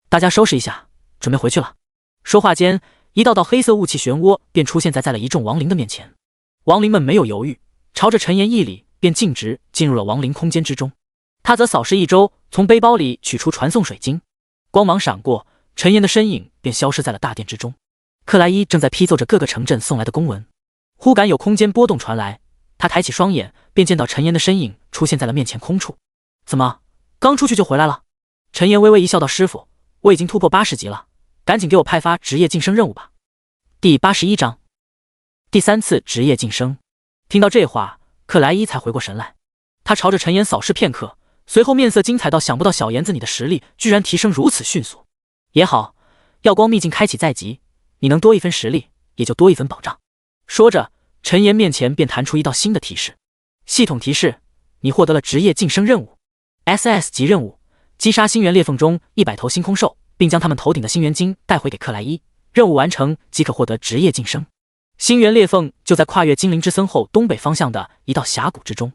大家收拾一下，准备回去了。”说话间，一道道黑色雾气漩涡便出现在了一众亡灵的面前。亡灵们没有犹豫，朝着陈岩一礼，便径直进入了亡灵空间之中。他则扫视一周，从背包里取出传送水晶，光芒闪过，陈岩的身影便消失在了大殿之中。克莱伊正在批奏着各个城镇送来的公文，忽感有空间波动传来，他抬起双眼，便见到陈岩的身影出现在了面前空处。怎么，刚出去就回来了？陈岩微微一笑道：“师傅，我已经突破80级了，赶紧给我派发职业晋升任务吧。”第81章，第3次职业晋升。听到这话，克莱伊才回过神来，他朝着陈岩扫视片刻，随后面色精彩到想不到小妍子你的实力居然提升如此迅速。也好，耀光秘境开启在即，你能多一分实力，也就多一分保障。说着，陈岩面前便弹出一道新的提示：系统提示，你获得了职业晋升任务 SS 级任务，击杀星源裂缝中100头星空兽，并将他们头顶的星元晶带回给克莱伊。任务完成即可获得职业晋升。星源裂缝就在跨越精灵之森后东北方向的一道峡谷之中，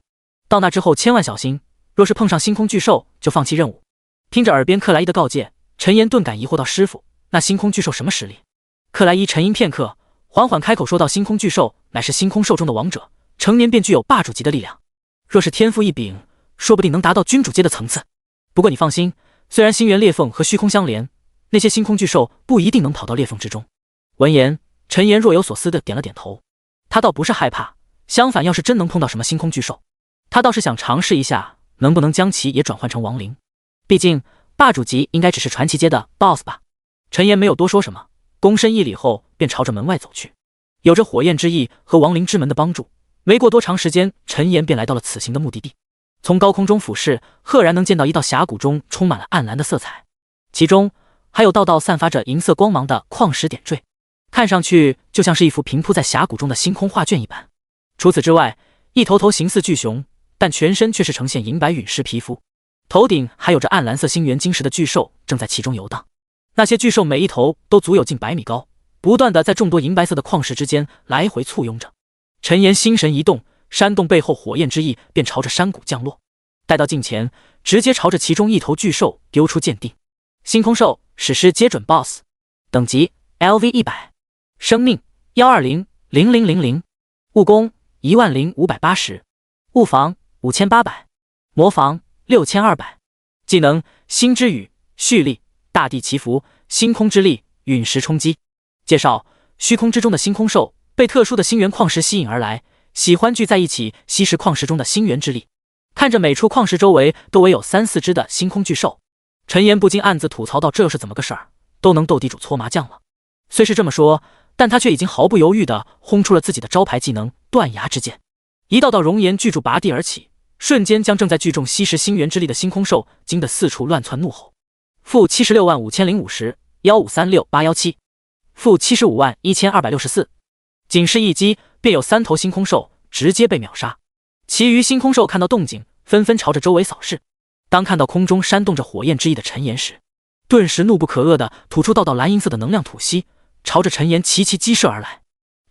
到那之后千万小心，若是碰上星空巨兽就放弃任务。听着耳边克莱伊的告诫，陈岩顿感疑惑道：“师傅，那星空巨兽什么实力？克莱伊沉吟片刻，缓缓开口说道：“星空巨兽乃是星空兽中的王者，成年便具有霸主级的力量。若是天赋异禀，说不定能达到君主阶的层次。不过你放心，虽然星元裂缝和虚空相连，那些星空巨兽不一定能跑到裂缝之中。”闻言，陈岩若有所思地点了点头。他倒不是害怕，相反，要是真能碰到什么星空巨兽，他倒是想尝试一下，能不能将其也转换成亡灵。毕竟霸主级应该只是传奇阶的 BOSS 吧。陈岩没有多说什么，躬身一礼后便朝着门外走去。有着火焰之翼和亡灵之门的帮助，没过多长时间，陈岩便来到了此行的目的地。从高空中俯视，赫然能见到一道峡谷中充满了暗蓝的色彩，其中还有道道散发着银色光芒的矿石点缀，看上去就像是一幅平铺在峡谷中的星空画卷一般。除此之外，一头头形似巨熊，但全身却是呈现银白陨石皮肤，头顶还有着暗蓝色星元晶石的巨兽正在其中游荡。那些巨兽每一头都足有近100米高，不断的在众多银白色的矿石之间来回簇拥着。陈岩心神一动，山洞背后火焰之翼便朝着山谷降落，待到近前，直接朝着其中一头巨兽丢出剑定。星空兽史诗接准 BOSS， 等级 LV100， 生命1200000，物攻10580，物防5800，魔防6200，技能星之雨、蓄力、大地祈福、星空之力、陨石冲击。介绍：虚空之中的星空兽被特殊的星元矿石吸引而来，喜欢聚在一起吸食矿石中的星元之力。看着每处矿石周围都围有3-4只的星空巨兽，陈岩不禁暗自吐槽道：这又是怎么个事儿？都能斗地主搓麻将了。虽是这么说，但他却已经毫不犹豫地轰出了自己的招牌技能断崖之剑。一道道熔岩巨柱拔地而起，瞬间将正在聚众吸食星元之力的星空兽惊得四处乱窜怒吼。-765050 1536817，-751264，仅是一击便有3头星空兽直接被秒杀。其余星空兽看到动静，纷纷朝着周围扫视。当看到空中煽动着火焰之翼的陈岩时，顿时怒不可遏地吐出道道蓝银色的能量吐息，朝着陈岩齐齐击射而来。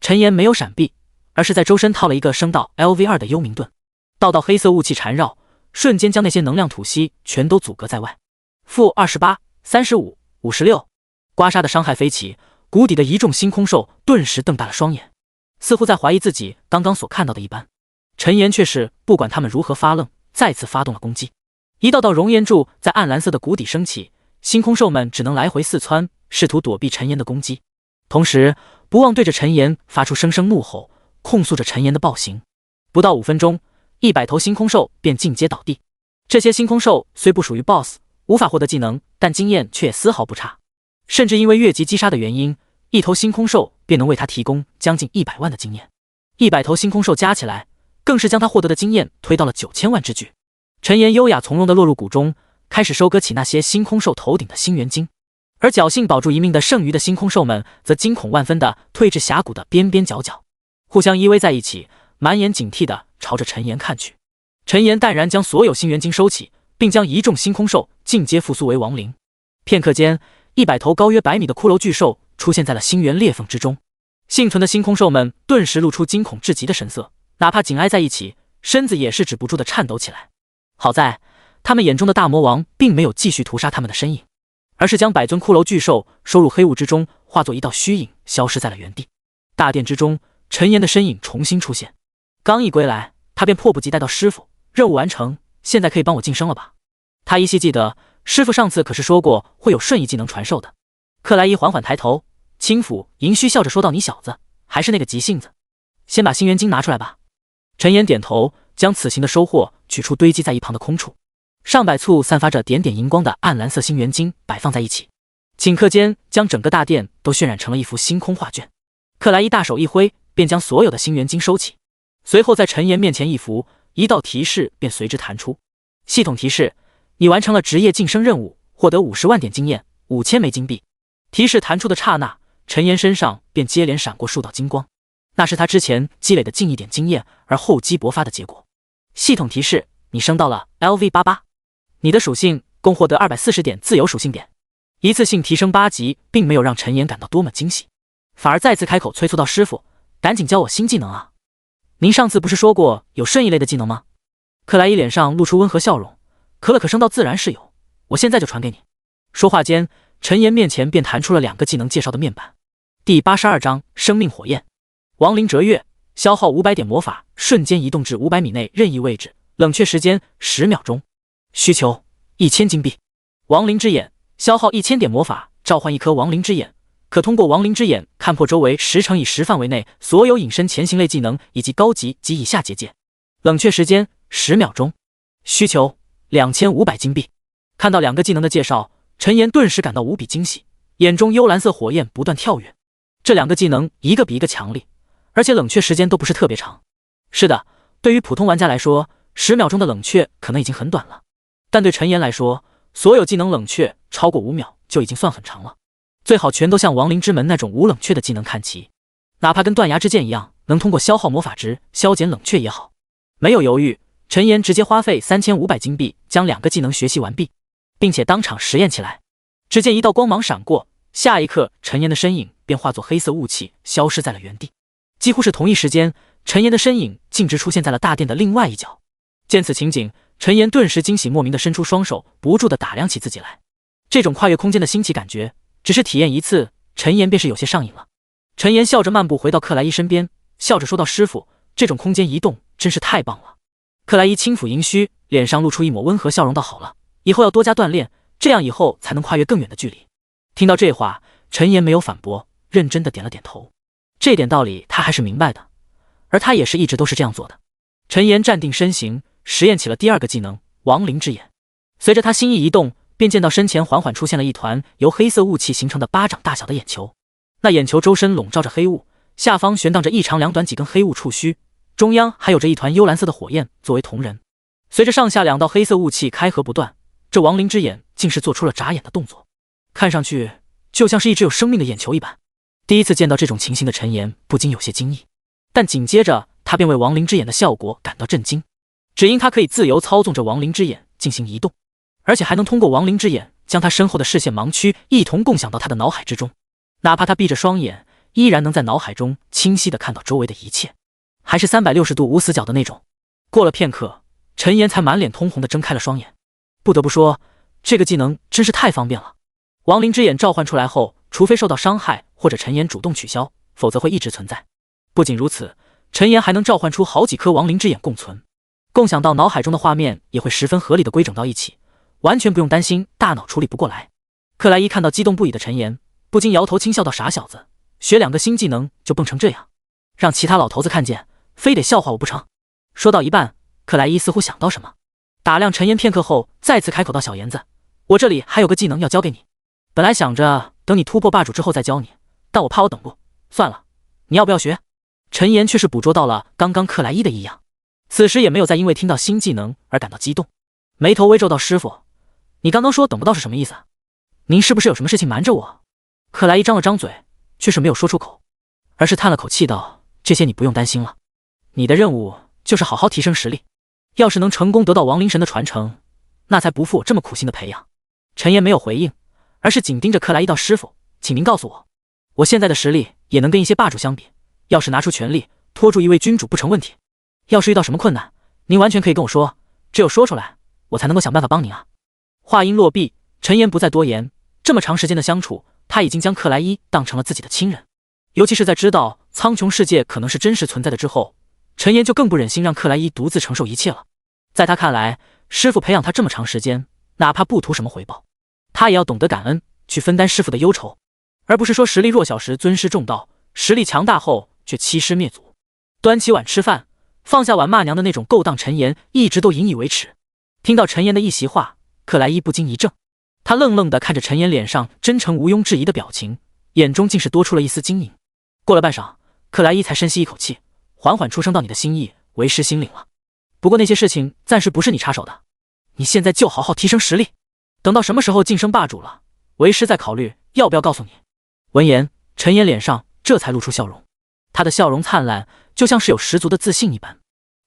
陈岩没有闪避，而是在周身套了一个升到 LV2 的幽冥盾，道道黑色雾气缠绕，瞬间将那些能量吐息全都阻隔在外。-28、35、56，刮痧的伤害飞起，谷底的一众星空兽顿时瞪大了双眼，似乎在怀疑自己刚刚所看到的一般。陈岩却是不管他们如何发愣，再次发动了攻击。一道道熔岩柱在暗蓝色的谷底升起，星空兽们只能来回四窜，试图躲避陈岩的攻击，同时不忘对着陈岩发出声声怒吼，控诉着陈岩的暴行。不到5分钟，100头星空兽便尽皆倒地。这些星空兽虽不属于 BOSS， 无法获得技能，但经验却也丝毫不差，甚至因为越级击杀的原因，一头星空兽便能为他提供将近100万的经验。100头星空兽加起来，更是将他获得的经验推到了9000万之巨。陈岩优雅从容地落入谷中，开始收割起那些星空兽头顶的星元晶，而侥幸保住一命的剩余的星空兽们则惊恐万分地退至峡谷的边边角角，互相依偎在一起，满眼警惕地朝着陈岩看去。陈岩淡然将所有星元晶收起，并将一众星空兽尽皆复苏为亡灵。片刻间，100头高约100米的骷髅巨兽出现在了星元裂缝之中。幸存的星空兽们顿时露出惊恐至极的神色，哪怕紧挨在一起，身子也是止不住的颤抖起来。好在他们眼中的大魔王并没有继续屠杀他们的身影，而是将100尊骷髅巨兽收入黑雾之中，化作一道虚影消失在了原地。大殿之中，陈岩的身影重新出现。刚一归来，他便迫不及待道：师傅，任务完成，现在可以帮我晋升了吧？他依稀记得师傅上次可是说过会有瞬移技能传授的。克莱伊缓缓抬头，轻抚银须，笑着说道：你小子还是那个急性子，先把星元晶拿出来吧。陈岩点头，将此行的收获取出堆积在一旁的空处，上百簇散发着点点荧光的暗蓝色星元晶摆放在一起，顷刻间将整个大殿都渲染成了一幅星空画卷。克莱伊大手一挥，便将所有的星元晶收起，随后在陈岩面前一拂，一道提示便随之弹出。系统提示：你完成了职业晋升任务，获得50万点经验，5000枚金币。提示弹出的刹那，陈岩身上便接连闪过数道金光，那是他之前积累的近1点经验而厚积薄发的结果。系统提示：你升到了 LV88， 你的属性共获得240点自由属性点。一次性提升8级，并没有让陈岩感到多么惊喜，反而再次开口催促道：师傅，赶紧教我新技能啊！您上次不是说过有瞬移类的技能吗？克莱伊脸上露出温和笑容，可升到自然是有，我现在就传给你。说话间，陈岩面前便弹出了2个技能介绍的面板，第82章生命火焰。亡灵折月，消耗500点魔法，瞬间移动至500米内任意位置，冷却时间10秒钟。需求1000金币。亡灵之眼，消耗1000点魔法，召唤一颗亡灵之眼，可通过亡灵之眼看破周围10×10范围内所有隐身潜行类技能以及高级及以下结界。冷却时间10秒钟。需求2500金币。看到2个技能的介绍，陈岩顿时感到无比惊喜，眼中幽蓝色火焰不断跳跃。这2个技能一个比一个强力，而且冷却时间都不是特别长。是的，对于普通玩家来说，10秒钟的冷却可能已经很短了，但对陈岩来说，所有技能冷却超过5秒就已经算很长了。最好全都像亡灵之门那种无冷却的技能看齐，哪怕跟断崖之剑一样，能通过消耗魔法值消减冷却也好。没有犹豫，陈岩直接花费3500金币将2个技能学习完毕，并且当场实验起来。只见一道光芒闪过，下一刻陈岩的身影便化作黑色雾气消失在了原地。几乎是同一时间，陈岩的身影径直出现在了大殿的另外一角。见此情景，陈岩顿时惊喜莫名的伸出双手，不住地打量起自己来。这种跨越空间的新奇感觉，只是体验一次，陈岩便是有些上瘾了。陈岩笑着漫步回到克莱伊身边，笑着说道：“师傅，这种空间移动真是太棒了。”克莱伊轻抚银须，脸上露出一抹温和笑容道：“好了，以后要多加锻炼，这样以后才能跨越更远的距离。”听到这话，陈岩没有反驳，认真的点了点头。这点道理他还是明白的，而他也是一直都是这样做的。陈岩站定身形，实验起了第2个技能亡灵之眼。随着他心意一动，便见到身前缓缓出现了一团由黑色雾气形成的巴掌大小的眼球。那眼球周身笼罩着黑雾，下方悬荡着一长两短几根黑雾触须，中央还有着一团幽蓝色的火焰作为同人。随着上下2道黑色雾气开合不断，这亡灵之眼竟是做出了眨眼的动作，看上去就像是一只有生命的眼球一般。第一次见到这种情形的陈岩不禁有些惊异，但紧接着他便为亡灵之眼的效果感到震惊。只因他可以自由操纵着亡灵之眼进行移动，而且还能通过亡灵之眼将他身后的视线盲区一同共享到他的脑海之中，哪怕他闭着双眼，依然能在脑海中清晰地看到周围的一切，还是360度无死角的那种。过了片刻，陈岩才满脸通红地睁开了双眼。不得不说，这个技能真是太方便了。亡灵之眼召唤出来后，除非受到伤害或者陈岩主动取消，否则会一直存在。不仅如此，陈岩还能召唤出好几颗亡灵之眼共存，共享到脑海中的画面也会十分合理的规整到一起，完全不用担心大脑处理不过来。克莱伊看到激动不已的陈岩，不禁摇头轻笑道：“傻小子，学2个新技能就蹦成这样，让其他老头子看见，非得笑话我不成？”说到一半，克莱伊似乎想到什么，打量陈岩片刻后，再次开口道：“小妍子，我这里还有个技能要教给你。本来想着等你突破霸主之后再教你，但我怕我等不，算了，你要不要学？”陈岩却是捕捉到了刚刚克莱伊的异样，此时也没有再因为听到新技能而感到激动，眉头微皱道：“师傅，你刚刚说等不到是什么意思？您是不是有什么事情瞒着我？”克莱伊张了张嘴，却是没有说出口，而是叹了口气道：“这些你不用担心了，你的任务就是好好提升实力，要是能成功得到亡灵神的传承，那才不负我这么苦心的培养。”陈岩没有回应，而是紧盯着克莱伊道：“师傅，请您告诉我，我现在的实力也能跟一些霸主相比，要是拿出全力拖住一位君主不成问题。要是遇到什么困难，您完全可以跟我说，只有说出来，我才能够想办法帮您啊。”话音落毕，陈岩不再多言，这么长时间的相处，他已经将克莱伊当成了自己的亲人。尤其是在知道苍穹世界可能是真实存在的之后，陈岩就更不忍心让克莱伊独自承受一切了。在他看来，师傅培养他这么长时间，哪怕不图什么回报，他也要懂得感恩，去分担师傅的忧愁，而不是说实力弱小时尊师重道，实力强大后却欺师灭祖。端起碗吃饭，放下碗骂娘的那种勾当，陈岩一直都引以为耻。听到陈岩的一席话，克莱伊不禁一怔，他愣愣地看着陈岩脸上真诚毋庸置疑的表情，眼中竟是多出了一丝晶莹。过了半晌，克莱伊才深吸一口气，缓缓出声道：“你的心意，为师心领了。不过那些事情暂时不是你插手的，你现在就好好提升实力，等到什么时候晋升霸主了，为师再考虑要不要告诉你。”闻言，陈岩脸上这才露出笑容，他的笑容灿烂，就像是有十足的自信一般。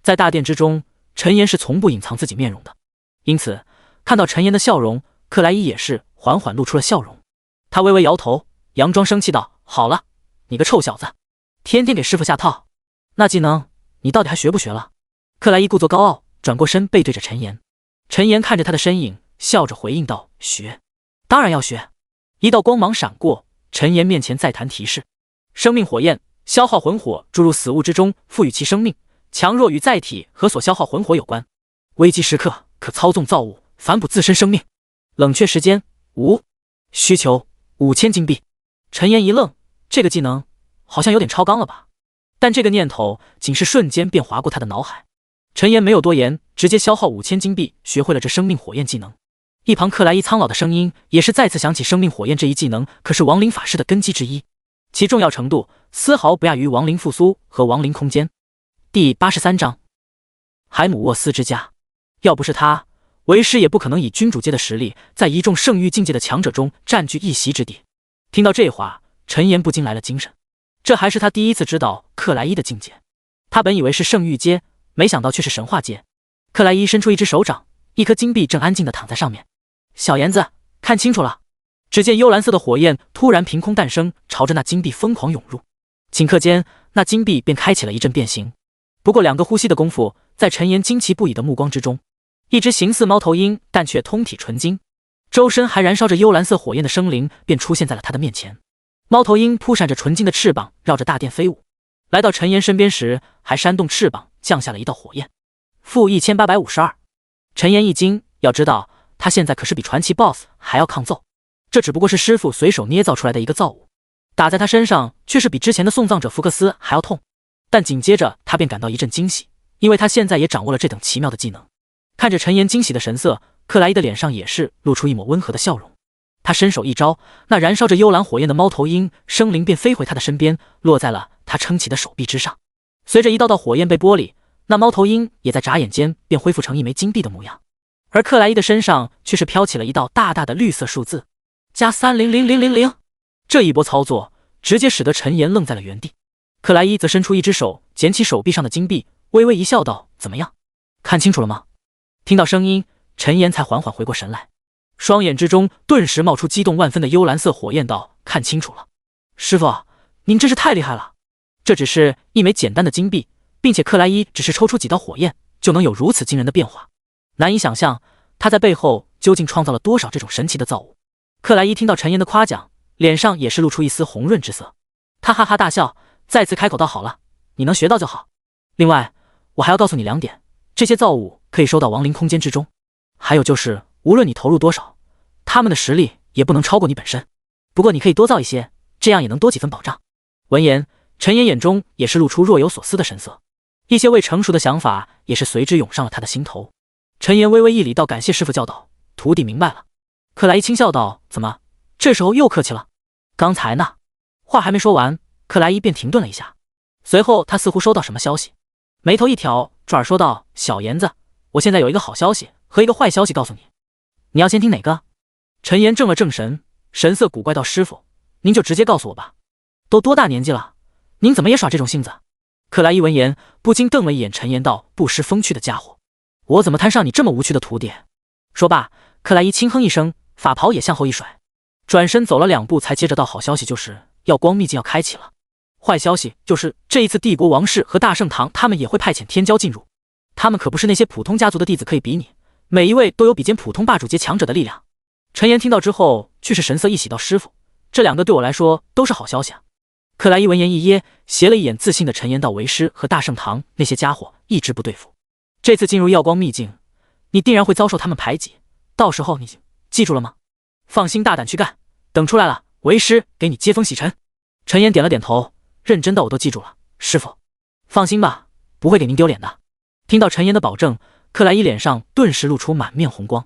在大殿之中，陈岩是从不隐藏自己面容的，因此看到陈岩的笑容，克莱伊也是缓缓露出了笑容。他微微摇头，佯装生气道：“好了，你个臭小子，天天给师傅下套，那技能你到底还学不学了？”克莱伊故作高傲，转过身背对着陈岩。陈岩看着他的身影，笑着回应道：“学，当然要学。”一道光芒闪过，陈岩面前再谈提示。生命火焰，消耗魂火注入死物之中，赋予其生命。强弱与载体和所消耗魂火有关。危机时刻可操纵造物，反哺自身生命。冷却时间无。需求5000金币。陈岩一愣，这个技能好像有点超纲了吧？但这个念头仅是瞬间便划过他的脑海。陈岩没有多言，直接消耗5000金币，学会了这生命火焰技能。一旁克莱伊苍老的声音也是再次想起生命火焰这一技能，可是亡灵法师的根基之一，其重要程度丝毫不亚于亡灵复苏和亡灵空间。第83章，海姆沃斯之家。要不是他，为师也不可能以君主阶的实力，在一众圣域境界的强者中占据一席之地。听到这话，陈岩不禁来了精神。这还是他第一次知道克莱伊的境界。他本以为是圣域阶，没想到却是神话阶。克莱伊伸出一只手掌，一颗金币正安静地躺在上面。小妍子，看清楚了！只见幽蓝色的火焰突然凭空诞生，朝着那金币疯狂涌入。顷刻间，那金币便开启了一阵变形。不过2个呼吸的功夫，在陈岩惊奇不已的目光之中，一只形似猫头鹰但却通体纯金，周身还燃烧着幽蓝色火焰的生灵便出现在了他的面前。猫头鹰扑闪着纯金的翅膀，绕着大殿飞舞。来到陈岩身边时，还扇动翅膀降下了一道火焰。负1852。陈岩一惊，要知道他现在可是比传奇 BOSS 还要抗揍，这只不过是师傅随手捏造出来的一个造物，打在他身上却是比之前的送葬者福克斯还要痛。但紧接着他便感到一阵惊喜，因为他现在也掌握了这等奇妙的技能。看着陈岩惊喜的神色，克莱伊的脸上也是露出一抹温和的笑容。他伸手一招，那燃烧着幽蓝火焰的猫头鹰生灵便飞回他的身边，落在了他撑起的手臂之上。随着一道道火焰被剥离，那猫头鹰也在眨眼间便恢复成一枚金币的模样。而克莱伊的身上却是飘起了一道大大的绿色数字，加300000。这一波操作直接使得陈岩愣在了原地。克莱伊则伸出一只手，捡起手臂上的金币，微微一笑道：“怎么样，看清楚了吗？”听到声音，陈岩才缓缓回过神来，双眼之中顿时冒出激动万分的幽蓝色火焰，道：“看清楚了，师傅，您真是太厉害了！这只是一枚简单的金币，并且克莱伊只是抽出几道火焰，就能有如此惊人的变化。难以想象他在背后究竟创造了多少这种神奇的造物。”克莱伊听到陈岩的夸奖，脸上也是露出一丝红润之色，他哈哈大笑，再次开口道：“好了，你能学到就好。另外，我还要告诉你2点，这些造物可以收到亡灵空间之中，还有就是无论你投入多少，他们的实力也不能超过你本身。不过你可以多造一些，这样也能多几分保障。”闻言，陈岩眼中也是露出若有所思的神色，一些未成熟的想法也是随之涌上了他的心头。陈岩微微一礼道：“感谢师傅教导，徒弟明白了。”克莱伊轻笑道：“怎么，这时候又客气了？刚才呢？”话还没说完，克莱伊便停顿了一下，随后他似乎收到什么消息，眉头一挑，转而说道：“小妍子，我现在有一个好消息和一个坏消息告诉你，你要先听哪个？”陈岩正了正神，神色古怪道：“师傅，您就直接告诉我吧。都多大年纪了，您怎么也耍这种性子？”克莱伊闻言不禁瞪了一眼陈岩，道：“不失风趣的家伙，我怎么摊上你这么无趣的徒弟？”说罢，克莱伊轻哼一声，法袍也向后一甩，转身走了2步，才接着道：“好消息就是耀光秘境要开启了，坏消息就是这一次帝国王室和大圣堂他们也会派遣天骄进入，他们可不是那些普通家族的弟子可以比拟，每一位都有比肩普通霸主阶强者的力量。”陈岩听到之后却是神色一喜道：“师傅，这2个对我来说都是好消息啊。”克莱伊闻言一噎，斜了一眼自信的陈岩道：“为师和大圣堂那些家伙一直不对付，这次进入耀光秘境，你定然会遭受他们排挤，到时候你记住了吗？放心大胆去干，等出来了，为师给你接风洗尘。”陈岩点了点头，认真的：“我都记住了，师傅，放心吧，不会给您丢脸的。”听到陈岩的保证，克莱伊脸上顿时露出满面红光，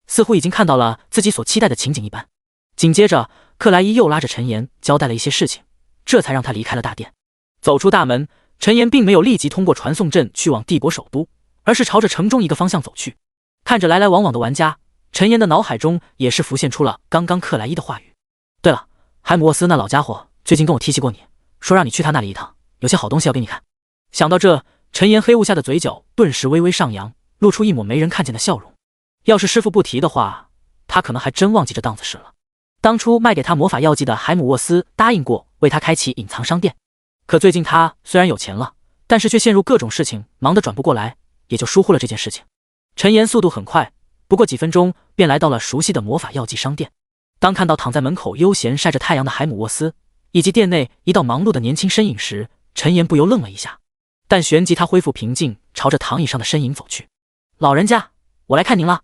似乎已经看到了自己所期待的情景一般。紧接着，克莱伊又拉着陈岩交代了一些事情，这才让他离开了大殿。走出大门，陈岩并没有立即通过传送阵去往帝国首都，而是朝着城中一个方向走去。看着来来往往的玩家，陈岩的脑海中也是浮现出了刚刚克莱伊的话语。对了，海姆沃斯那老家伙最近跟我提起过你，说让你去他那里一趟，有些好东西要给你看。想到这，陈岩黑雾下的嘴角顿时微微上扬，露出一抹没人看见的笑容。要是师傅不提的话，他可能还真忘记这档子事了。当初卖给他魔法药剂的海姆沃斯答应过为他开启隐藏商店，可最近他虽然有钱了，但是却陷入各种事情，忙得转不过来，也就疏忽了这件事情。陈岩速度很快，不过几分钟便来到了熟悉的魔法药剂商店。当看到躺在门口悠闲晒着太阳的海姆沃斯，以及店内一道忙碌的年轻身影时，陈岩不由愣了一下，但旋即他恢复平静，朝着躺椅上的身影走去。老人家，我来看您了。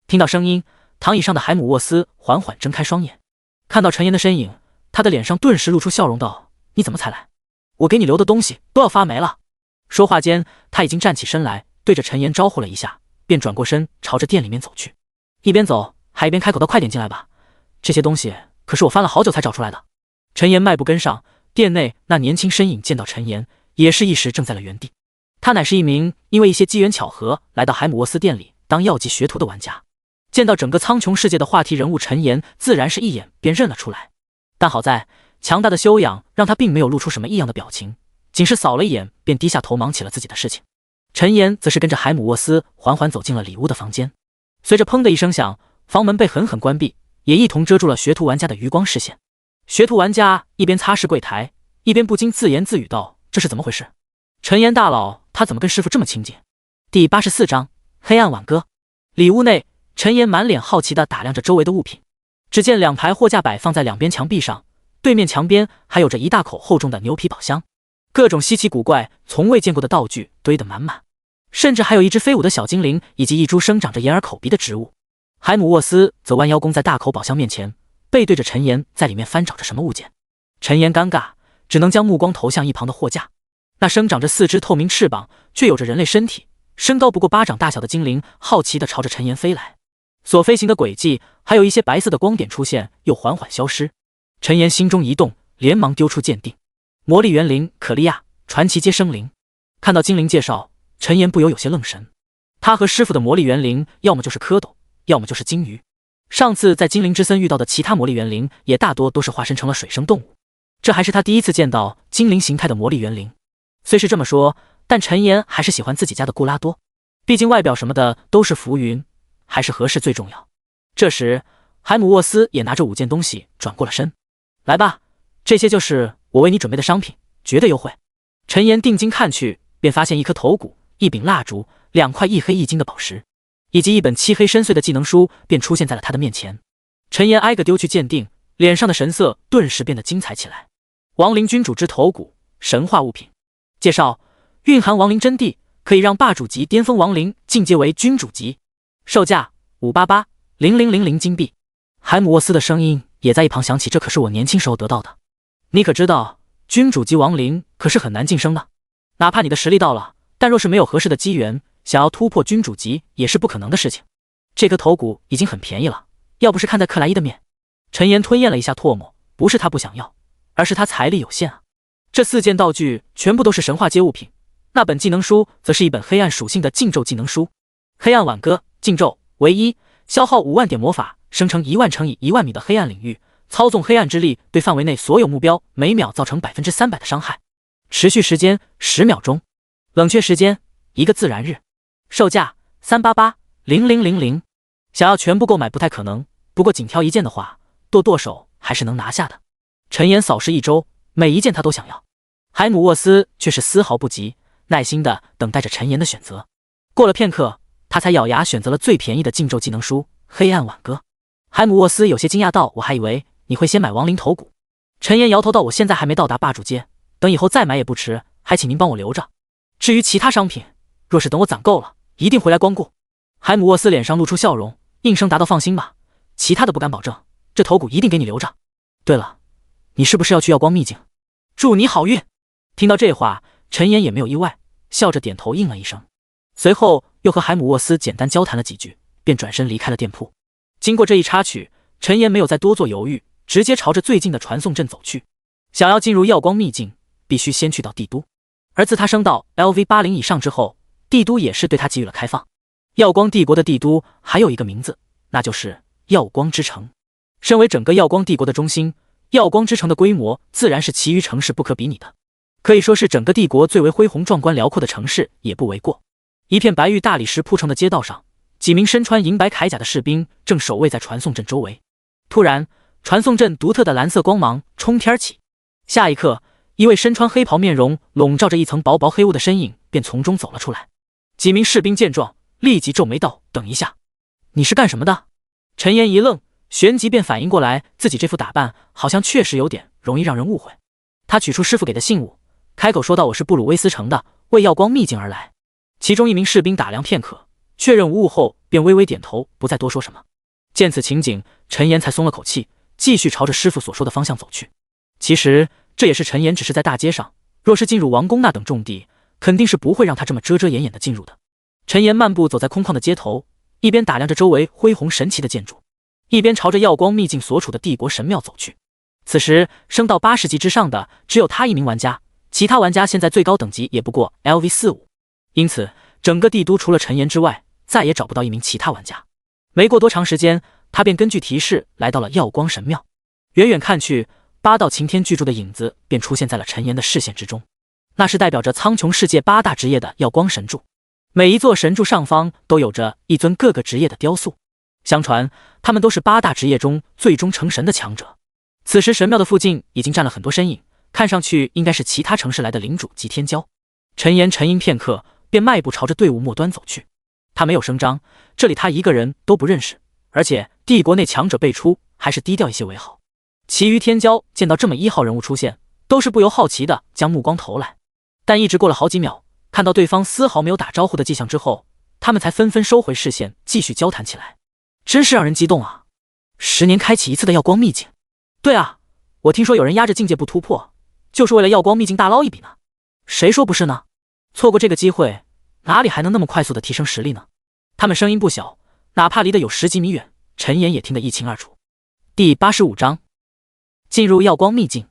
听到声音，躺椅上的海姆沃斯缓缓睁开双眼，看到陈岩的身影，他的脸上顿时露出笑容道：你怎么才来？我给你留的东西都要发霉了。说话间，他已经站起身来，对着陈岩招呼了一下，便转过身朝着店里面走去，一边走还一边开口道：快点进来吧，这些东西可是我翻了好久才找出来的。陈岩迈步跟上，店内那年轻身影见到陈岩，也是一时怔在了原地。他乃是一名因为一些机缘巧合来到海姆沃斯店里当药剂学徒的玩家，见到整个苍穹世界的话题人物陈岩，自然是一眼便认了出来。但好在强大的修养让他并没有露出什么异样的表情，仅是扫了一眼便低下头忙起了自己的事情。陈岩则是跟着海姆沃斯缓缓走进了里屋的房间，随着砰的一声响，房门被狠狠关闭，也一同遮住了学徒玩家的余光视线。学徒玩家一边擦拭柜台，一边不禁自言自语道：这是怎么回事？陈岩大佬他怎么跟师傅这么亲近？第84章黑暗挽歌。里屋内，陈岩满脸好奇地打量着周围的物品，只见两排货架摆放在两边墙壁上，对面墙边还有着一大口厚重的牛皮宝箱，各种稀奇古怪从未见过的道具堆得满满，甚至还有一只飞舞的小精灵以及一株生长着眼耳口鼻的植物。海姆沃斯则弯腰弓在大口宝箱面前，背对着陈岩在里面翻找着什么物件。陈岩尴尬，只能将目光投向一旁的货架，那生长着4只透明翅膀却有着人类身体，身高不过巴掌大小的精灵好奇地朝着陈岩飞来，所飞行的轨迹还有一些白色的光点出现又缓缓消失。陈岩心中一动，连忙丢出鉴定：魔力园灵、可利亚、传奇皆生灵。看到精灵介绍，陈岩不由有些愣神。他和师傅的魔力园灵要么就是蝌蚪，要么就是鲸鱼，上次在精灵之森遇到的其他魔力园灵也大多都是化身成了水生动物，这还是他第一次见到精灵形态的魔力园灵。虽是这么说，但陈岩还是喜欢自己家的固拉多，毕竟外表什么的都是浮云，还是合适最重要。这时海姆沃斯也拿着5件东西转过了身：来吧，这些就是我为你准备的商品，绝对优惠。陈岩定睛看去，便发现一颗头骨、一柄蜡烛、2块一黑一金的宝石，以及一本漆黑深邃的技能书便出现在了他的面前。陈岩挨个丢去鉴定，脸上的神色顿时变得精彩起来。亡灵君主之头骨，神话物品。介绍：蕴含亡灵真谛，可以让霸主级巅峰亡灵进阶为君主级，售价5880000金币。海姆沃斯的声音也在一旁响起：这可是我年轻时候得到的，你可知道君主级亡灵可是很难晋升的，哪怕你的实力到了，但若是没有合适的机缘，想要突破君主级也是不可能的事情。这颗头骨已经很便宜了，要不是看在克莱伊的面。陈岩吞咽了一下唾沫，不是他不想要，而是他财力有限啊。这4件道具全部都是神话阶物品，那本技能书则是一本黑暗属性的禁咒技能书。黑暗挽歌禁咒为1，消耗5万点魔法，生成1万乘以1万米的黑暗领域，操纵黑暗之力对范围内所有目标每秒造成300%的伤害，持续时间10秒钟，冷却时间1个自然日，售价3880000。想要全部购买不太可能，不过仅挑1件的话，剁手还是能拿下的。陈岩扫视一周，每一件他都想要。海姆沃斯却是丝毫不急，耐心地等待着陈岩的选择。过了片刻，他才咬牙选择了最便宜的禁咒技能书黑暗挽歌。海姆沃斯有些惊讶道：我还以为你会先买亡灵头骨。陈岩摇头道：我现在还没到达霸主阶，等以后再买也不迟，还请您帮我留着。至于其他商品，若是等我攒够了，一定回来光顾。海姆沃斯脸上露出笑容，应声答道：放心吧，其他的不敢保证，这头骨一定给你留着。对了，你是不是要去耀光秘境？祝你好运。听到这话，陈岩也没有意外，笑着点头应了一声，随后又和海姆沃斯简单交谈了几句，便转身离开了店铺。经过这一插曲，陈岩没有再多做犹豫，直接朝着最近的传送阵走去。想要进入耀光秘境，必须先去到帝都，而自他升到 LV80 以上之后，帝都也是对他给予了开放。耀光帝国的帝都还有一个名字，那就是耀光之城。身为整个耀光帝国的中心，耀光之城的规模自然是其余城市不可比拟的，可以说是整个帝国最为恢宏壮观辽阔的城市也不为过。一片白玉大理石铺成的街道上，几名身穿银白铠甲的士兵正守卫在传送阵周围。突然，传送阵独特的蓝色光芒冲天起，下一刻，一位身穿黑袍、面容笼罩着一层薄薄黑雾的身影便从中走了出来。几名士兵见状，立即皱眉道：等一下，你是干什么的？陈岩一愣，旋即便反应过来，自己这副打扮好像确实有点容易让人误会。他取出师傅给的信物，开口说道：“我是布鲁威斯城的，为耀光秘境而来。”其中一名士兵打量片刻，确认无误后，便微微点头，不再多说什么。见此情景，陈岩才松了口气，继续朝着师傅所说的方向走去。其实这也是陈岩只是在大街上，若是进入王宫那等重地，肯定是不会让他这么遮遮掩掩的进入的。陈岩漫步走在空旷的街头，一边打量着周围恢宏神奇的建筑，一边朝着耀光秘境所处的帝国神庙走去。此时升到80级之上的只有他一名玩家，其他玩家现在最高等级也不过 LV45， 因此整个帝都除了陈岩之外，再也找不到一名其他玩家。没过多长时间，他便根据提示来到了耀光神庙。远远看去，8道擎天巨柱的影子便出现在了陈岩的视线之中，那是代表着苍穹世界8大职业的耀光神柱。每一座神柱上方都有着一尊各个职业的雕塑，相传他们都是8大职业中最终成神的强者。此时神庙的附近已经站了很多身影，看上去应该是其他城市来的领主及天骄。陈岩沉吟片刻，便迈步朝着队伍末端走去。他没有声张，这里他一个人都不认识，而且帝国内强者辈出，还是低调一些为好。其余天骄见到这么1号人物出现，都是不由好奇的将目光投来，但一直过了好几秒，看到对方丝毫没有打招呼的迹象之后，他们才纷纷收回视线，继续交谈起来。真是让人激动啊！10年开启一次的耀光秘境。对啊，我听说有人压着境界不突破，就是为了耀光秘境大捞一笔呢。谁说不是呢？错过这个机会，哪里还能那么快速的提升实力呢？他们声音不小，哪怕离得有10几米远，陈岩也听得一清二楚。第85章，进入耀光秘境。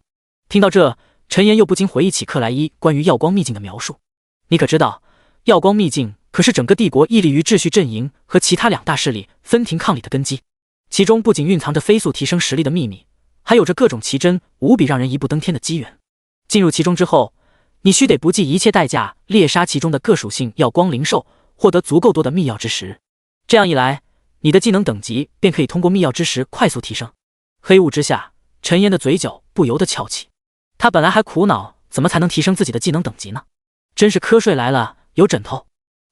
听到这，陈岩又不禁回忆起克莱伊关于耀光秘境的描述。你可知道，耀光秘境可是整个帝国屹立于秩序阵营和其他2大势力分庭抗礼的根基，其中不仅蕴藏着飞速提升实力的秘密，还有着各种奇珍，无比让人一步登天的机缘。进入其中之后，你须得不计一切代价猎杀其中的各属性耀光灵兽，获得足够多的秘药之石。这样一来，你的技能等级便可以通过秘药之石快速提升。黑雾之下，陈岩的嘴角不由得翘起。他本来还苦恼怎么才能提升自己的技能等级呢，真是瞌睡来了有枕头。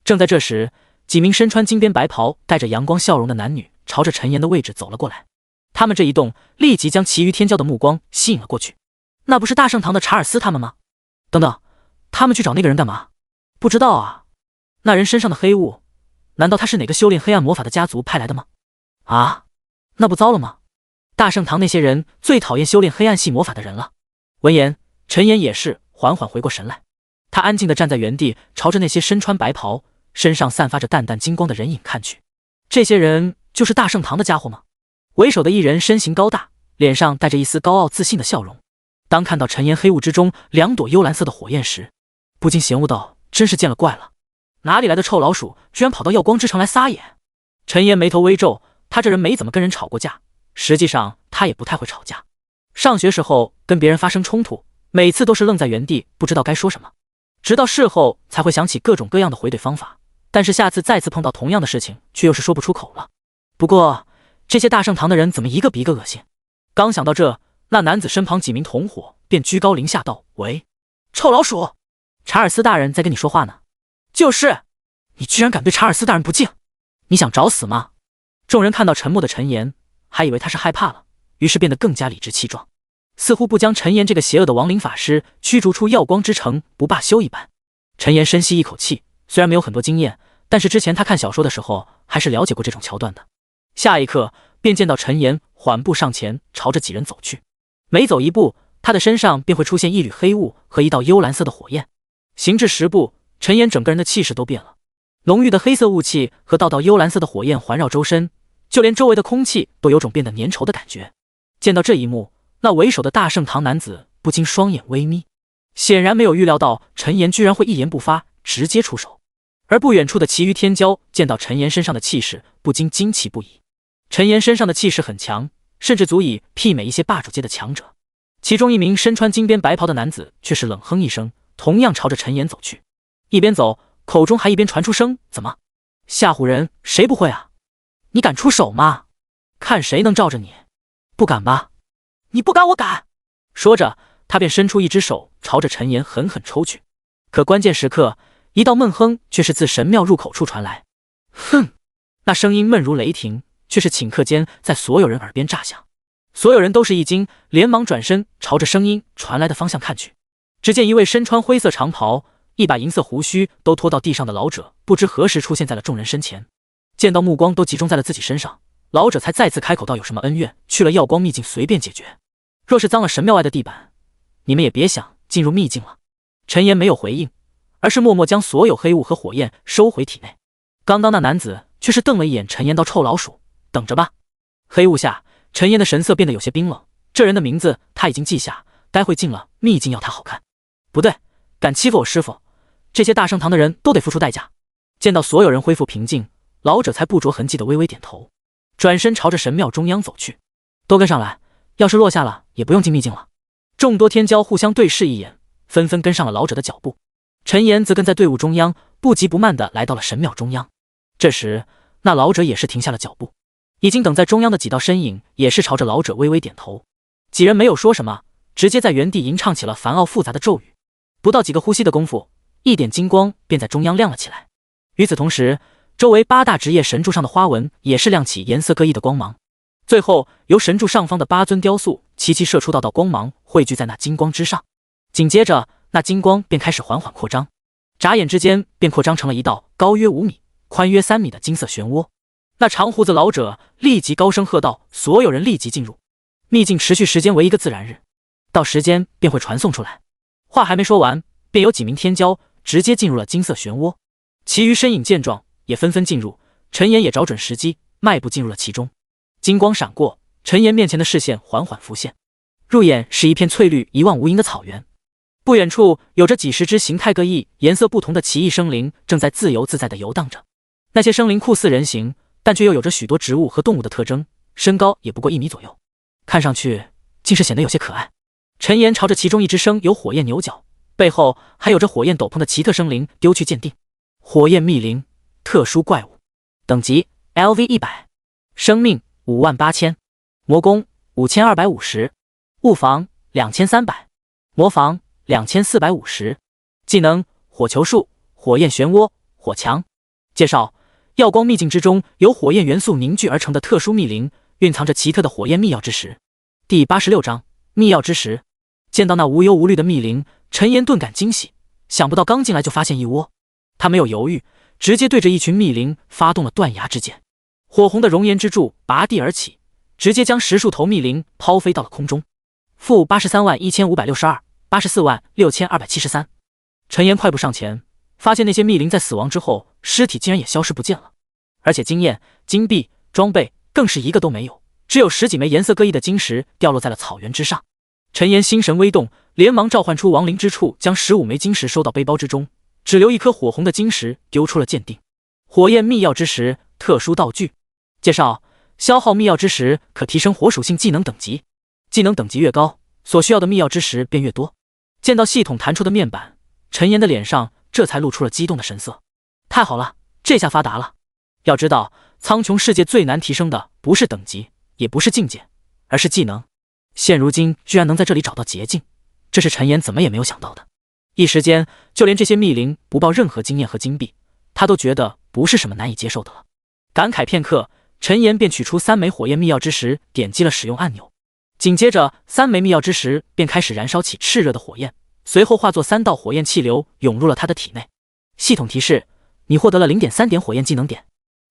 正在这时，几名身穿金边白袍、带着阳光笑容的男女朝着陈岩的位置走了过来。他们这一动，立即将其余天骄的目光吸引了过去。那不是大圣堂的查尔斯他们吗？等等，他们去找那个人干嘛？不知道啊。那人身上的黑雾，难道他是哪个修炼黑暗魔法的家族派来的吗？啊，那不糟了吗？大圣堂那些人最讨厌修炼黑暗系魔法的人了。闻言，陈岩也是缓缓回过神来，他安静地站在原地，朝着那些身穿白袍、身上散发着淡淡金光的人影看去。这些人就是大圣堂的家伙吗？为首的一人身形高大，脸上带着一丝高傲自信的笑容。当看到陈岩黑雾之中2朵幽蓝色的火焰时，不禁嫌恶道：“真是见了怪了，哪里来的臭老鼠，居然跑到耀光之城来撒野？”陈岩眉头微皱，他这人没怎么跟人吵过架，实际上他也不太会吵架。上学时候跟别人发生冲突，每次都是愣在原地，不知道该说什么，直到事后才会想起各种各样的回怼方法，但是下次再次碰到同样的事情，却又是说不出口了。不过这些大圣堂的人怎么一个比一个恶心？刚想到这，那男子身旁几名同伙便居高临下道：“喂，臭老鼠，查尔斯大人在跟你说话呢。”“就是，你居然敢对查尔斯大人不敬，你想找死吗？”众人看到沉默的陈岩，还以为他是害怕了，于是变得更加理直气壮，似乎不将陈岩这个邪恶的亡灵法师驱逐出耀光之城不罢休一般。陈岩深吸一口气，虽然没有很多经验，但是之前他看小说的时候还是了解过这种桥段的。下一刻便见到陈岩缓步上前，朝着几人走去。每走一步，他的身上便会出现一缕黑雾和一道幽蓝色的火焰。行至10步，陈岩整个人的气势都变了，浓郁的黑色雾气和道道幽蓝色的火焰环绕周身，就连周围的空气都有种变得粘稠的感觉。见到这一幕，那为首的大圣堂男子不禁双眼微眯，显然没有预料到陈岩居然会一言不发直接出手。而不远处的其余天骄见到陈岩身上的气势，不禁惊奇不已。陈岩身上的气势很强，甚至足以媲美一些霸主阶的强者。其中一名身穿金边白袍的男子却是冷哼一声，同样朝着陈岩走去，一边走口中还一边传出声：“怎么吓唬人？谁不会啊？你敢出手吗？看谁能罩着你！不敢吧？你不敢，我敢！”说着，他便伸出一只手朝着陈岩狠狠抽去。可关键时刻，一道闷哼却是自神庙入口处传来。哼！那声音闷如雷霆，却是顷刻间在所有人耳边炸响。所有人都是一惊，连忙转身朝着声音传来的方向看去。只见一位身穿灰色长袍、一把银色胡须都拖到地上的老者，不知何时出现在了众人身前。见到目光都集中在了自己身上，老者才再次开口道：“有什么恩怨，去了耀光秘境随便解决。若是脏了神庙外的地板，你们也别想进入秘境了。”陈岩没有回应，而是默默将所有黑雾和火焰收回体内。刚刚那男子却是瞪了一眼陈岩，道：“臭老鼠，等着吧。”黑雾下，陈岩的神色变得有些冰冷。这人的名字他已经记下，待会进了秘境要他好看。不对，敢欺负我师傅，这些大圣堂的人都得付出代价。见到所有人恢复平静，老者才不着痕迹的微微点头，转身朝着神庙中央走去。都跟上来，要是落下了，也不用进秘境了。众多天骄互相对视一眼，纷纷跟上了老者的脚步。陈岩则跟在队伍中央，不急不慢地来到了神庙中央。这时，那老者也是停下了脚步，已经等在中央的几道身影也是朝着老者微微点头。几人没有说什么，直接在原地吟唱起了繁奥复杂的咒语。不到几个呼吸的功夫，一点金光便在中央亮了起来。与此同时，周围8大职业神柱上的花纹也是亮起颜色各异的光芒。最后，由神柱上方的8尊雕塑齐齐射出道道光芒，汇聚在那金光之上。紧接着，那金光便开始缓缓扩张，眨眼之间便扩张成了一道高约5米、宽约3米的金色漩涡。那长胡子老者立即高声喝道：“所有人立即进入！秘境持续时间为1个自然日，到时间便会传送出来。”话还没说完，便有几名天骄直接进入了金色漩涡，其余身影见状也纷纷进入。陈岩也找准时机，迈步进入了其中。金光闪过，陈岩面前的视线缓缓浮现，入眼是一片翠绿一望无垠的草原。不远处有着几十只形态各异、颜色不同的奇异生灵正在自由自在地游荡着。那些生灵酷似人形，但却又有着许多植物和动物的特征，身高也不过1米左右，看上去竟是显得有些可爱。陈岩朝着其中一只生有火焰牛角，背后还有着火焰斗篷的奇特生灵丢去鉴定。火焰密灵，特殊怪物，等级 LV100， 生命58000，魔功5250，物防2300，魔防2450，技能火球术、火焰漩涡、火墙。介绍：耀光秘境之中由火焰元素凝聚而成的特殊密灵，蕴藏着奇特的火焰密钥之石。第86章密钥之石。见到那无忧无虑的密灵，陈岩顿感惊喜，想不到刚进来就发现一窝。他没有犹豫，直接对着一群密灵发动了断崖之剑。火红的熔岩之柱拔地而起，直接将10数头密灵抛飞到了空中。负831562，846273。陈岩快步上前，发现那些密灵在死亡之后，尸体竟然也消失不见了，而且经验、金币、装备更是一个都没有，只有10几枚颜色各异的晶石掉落在了草原之上。陈岩心神微动，连忙召唤出亡灵之处，将15枚晶石收到背包之中，只留一颗火红的晶石丢出了鉴定。火焰密钥之石，特殊道具。介绍：消耗密钥之石可提升火属性技能等级，技能等级越高，所需要的密钥之石便越多。见到系统弹出的面板，陈岩的脸上这才露出了激动的神色。太好了，这下发达了！要知道，苍穹世界最难提升的不是等级，也不是境界，而是技能。现如今居然能在这里找到捷径，这是陈岩怎么也没有想到的。一时间，就连这些密灵不报任何经验和金币，他都觉得不是什么难以接受的了。感慨片刻，陈岩便取出3枚火焰密钥之石，点击了使用按钮。紧接着，3枚密钥之石便开始燃烧起炽热的火焰，随后化作3道火焰气流涌入了他的体内。系统提示：你获得了 0.3 点火焰技能点。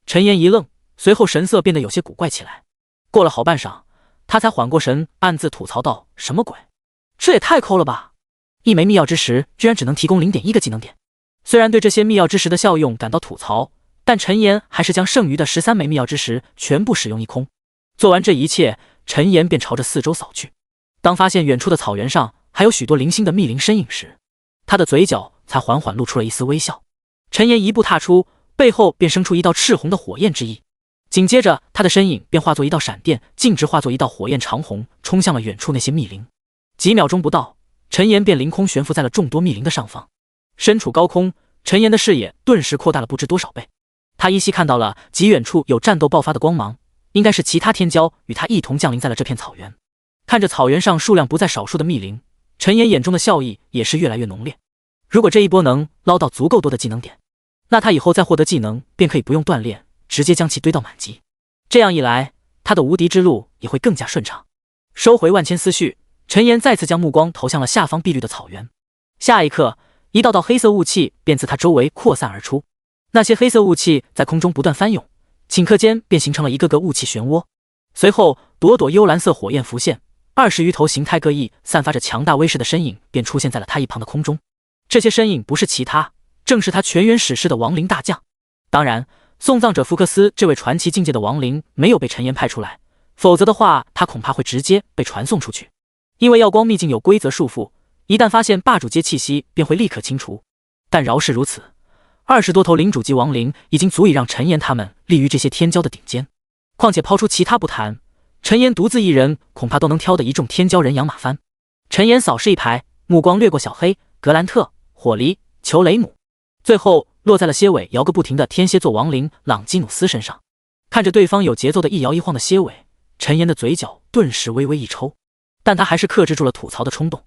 陈岩一愣，随后神色变得有些古怪起来。过了好半晌，他才缓过神，暗自吐槽道：什么鬼？这也太抠了吧！一枚密钥之石居然只能提供 0.1 个技能点。虽然对这些密钥之石的效用感到吐槽，但陈岩还是将剩余的13枚密钥之石全部使用一空。做完这一切，陈岩便朝着四周扫去。当发现远处的草原上还有许多零星的密灵身影时，他的嘴角才缓缓露出了一丝微笑。陈岩一步踏出，背后便生出一道赤红的火焰之翼。紧接着，他的身影便化作一道闪电，径直化作一道火焰长虹，冲向了远处那些密灵。几秒钟不到，陈岩便凌空悬浮在了众多密灵的上方。身处高空，陈岩的视野顿时扩大了不知多少倍。他依稀看到了极远处有战斗爆发的光芒，应该是其他天骄与他一同降临在了这片草原。看着草原上数量不在少数的密灵，陈岩眼中的笑意也是越来越浓烈。如果这一波能捞到足够多的技能点，那他以后再获得技能便可以不用锻炼，直接将其堆到满级。这样一来，他的无敌之路也会更加顺畅。收回万千思绪，陈岩再次将目光投向了下方碧绿的草原。下一刻，一道道黑色雾气便自他周围扩散而出。那些黑色雾气在空中不断翻涌，顷刻间便形成了一个个雾气漩涡。随后，朵朵幽蓝色火焰浮现，20余头形态各异、散发着强大威势的身影便出现在了他一旁的空中。这些身影不是其他，正是他全员史诗的亡灵大将。当然，送葬者福克斯这位传奇境界的亡灵没有被陈岩派出来，否则的话，他恐怕会直接被传送出去。因为耀光秘境有规则束缚，一旦发现霸主阶气息，便会立刻清除。但饶是如此，20多头领主级亡灵已经足以让陈岩他们立于这些天骄的顶尖。况且抛出其他不谈，陈岩独自一人恐怕都能挑得一众天骄人仰马翻。陈岩扫视一排，目光掠过小黑、格兰特、火狸、裘雷姆，最后落在了蝎尾摇个不停的天蝎座亡灵朗基努斯身上。看着对方有节奏的一摇一晃的蝎尾，陈岩的嘴角顿时微微一抽，但他还是克制住了吐槽的冲动，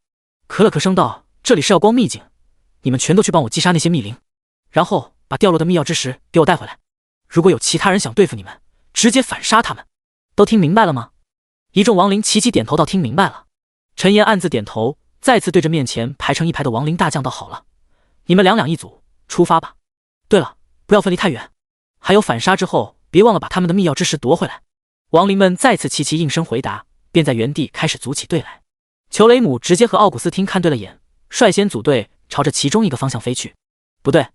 咳了咳声道：“这里是耀光秘境，你们全都去帮我击杀那些密灵，然后把掉落的密钥之石给我带回来。如果有其他人想对付你们，直接反杀他们。都听明白了吗？”一众亡灵齐齐点头道：“听明白了。”陈岩暗自点头，再次对着面前排成一排的亡灵大将道：“好了，你们两一组，出发吧。对了，不要分离太远，还有反杀之后别忘了把他们的密钥之石夺回来。”亡灵们再次齐齐应声回答，便在原地开始组起队来。裘雷姆直接和奥古斯汀看对了眼，率先组队朝着其中一个方向飞去。不对，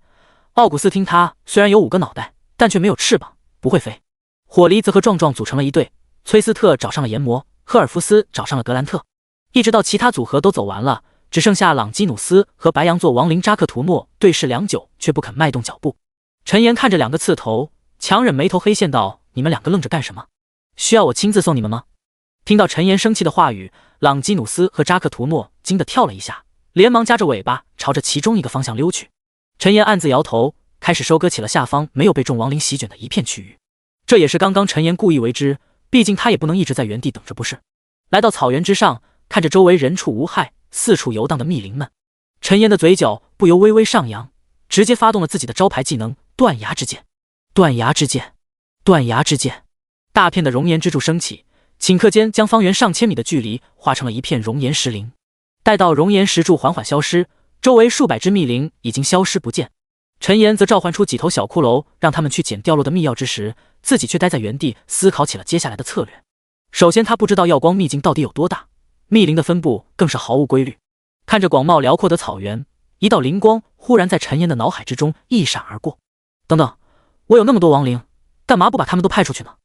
奥古斯汀他虽然有5个脑袋，但却没有翅膀，不会飞。火狸则和壮壮组成了一队，崔斯特找上了研磨，赫尔夫斯找上了格兰特，一直到其他组合都走完了，只剩下朗基努斯和白羊座亡灵扎克图诺对视良久，却不肯迈动脚步。陈岩看着2个刺头，强忍眉头黑线道：“你们2个愣着干什么？需要我亲自送你们吗？”听到陈岩生气的话语，朗基努斯和扎克图诺惊得跳了一下，连忙夹着尾巴朝着其中一个方向溜去。陈岩暗自摇头，开始收割起了下方没有被众亡灵席卷的一片区域。这也是刚刚陈岩故意为之，毕竟他也不能一直在原地等着不是。来到草原之上，看着周围人畜无害、四处游荡的密灵们，陈岩的嘴角不由微微上扬，直接发动了自己的招牌技能断崖之剑。断崖之剑，断崖之剑，大片的熔岩之柱升起，顷刻间将方圆上千米的距离化成了一片熔岩石林。待到熔岩石柱缓缓消失，周围数百只密灵已经消失不见。陈岩则召唤出几头小骷髅，让他们去捡掉落的密钥之时，自己却待在原地思考起了接下来的策略。首先，他不知道耀光秘境到底有多大，密灵的分布更是毫无规律。看着广袤辽阔的草原，一道灵光忽然在陈岩的脑海之中一闪而过。等等，我有那么多亡灵，干嘛不把他们都派出去呢？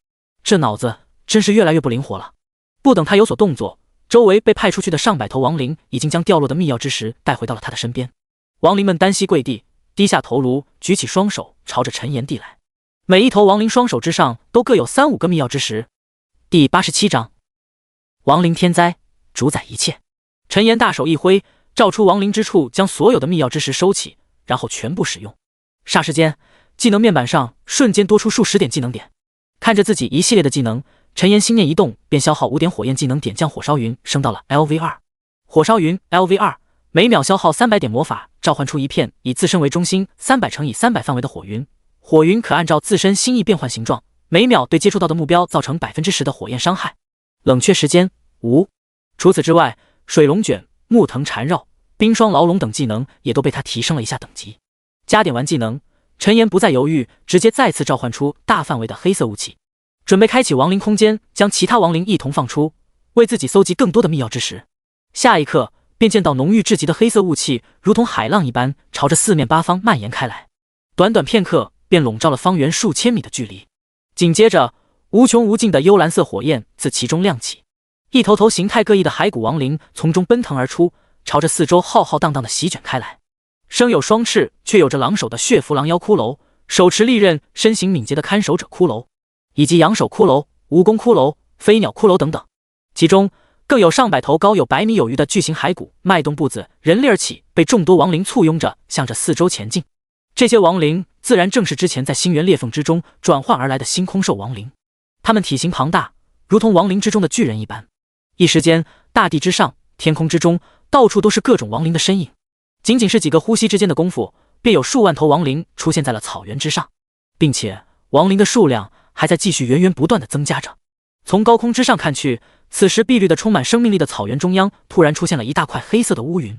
这脑子真是越来越不灵活了。不等他有所动作，周围被派出去的上百头亡灵已经将掉落的密钥之石带回到了他的身边。亡灵们单膝跪地，低下头颅，举起双手朝着陈岩递来。每一头亡灵双手之上都各有3、5个密钥之石。第87章，亡灵天灾，主宰一切。陈岩大手一挥，照出亡灵之处，将所有的密钥之石收起，然后全部使用。霎时间，技能面板上瞬间多出数十点技能点。看着自己一系列的技能，陈岩心念一动，便消耗5点火焰技能点，将火烧云升到了 LV2。火烧云 LV2，每秒消耗300点魔法，召唤出一片以自身为中心300乘以300范围的火云。火云可按照自身心意变换形状，每秒对接触到的目标造成10%的火焰伤害。冷却时间无。除此之外，水龙卷、木藤缠绕、冰霜牢笼等技能也都被他提升了一下等级。加点完技能，陈岩不再犹豫，直接再次召唤出大范围的黑色雾气，准备开启亡灵空间，将其他亡灵一同放出，为自己搜集更多的密钥之石。下一刻，便见到浓郁至极的黑色雾气如同海浪一般朝着四面八方蔓延开来，短短片刻便笼罩了方圆数千米的距离。紧接着，无穷无尽的幽蓝色火焰自其中亮起，一头头形态各异的骸骨亡灵从中奔腾而出，朝着四周浩浩荡荡的席卷开来。生有双翅却有着狼首的血蝠狼妖骷髅，手持利刃、身形敏捷的看守者骷髅，以及仰首骷髅、蜈蚣骷髅、飞鸟骷髅等等，其中更有上百头高有100米有余的巨型骸骨迈动步子，人力而起，被众多亡灵簇拥着向着四周前进。这些亡灵自然正是之前在星源裂缝之中转换而来的星空兽亡灵，他们体型庞大，如同亡灵之中的巨人一般。一时间，大地之上、天空之中，到处都是各种亡灵的身影。仅仅是几个呼吸之间的功夫，便有数万头亡灵出现在了草原之上，并且亡灵的数量还在继续源源不断的增加着。从高空之上看去，此时碧绿的充满生命力的草原中央突然出现了一大块黑色的乌云，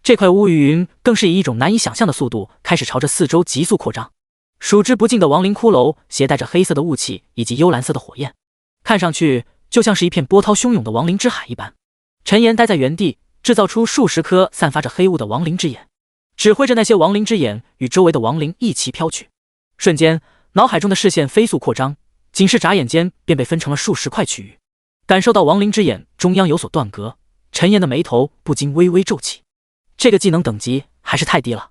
这块乌云更是以一种难以想象的速度开始朝着四周急速扩张，数之不尽的亡灵骷髅携带着黑色的雾气以及幽蓝色的火焰，看上去就像是一片波涛汹涌的亡灵之海一般。陈岩待在原地，制造出数十颗散发着黑雾的亡灵之眼，指挥着那些亡灵之眼与周围的亡灵一齐飘去。瞬间，脑海中的视线飞速扩张，仅是眨眼间便被分成了数十块区域。感受到亡灵之眼中央有所断隔，陈岩的眉头不禁微微皱起。这个技能等级还是太低了。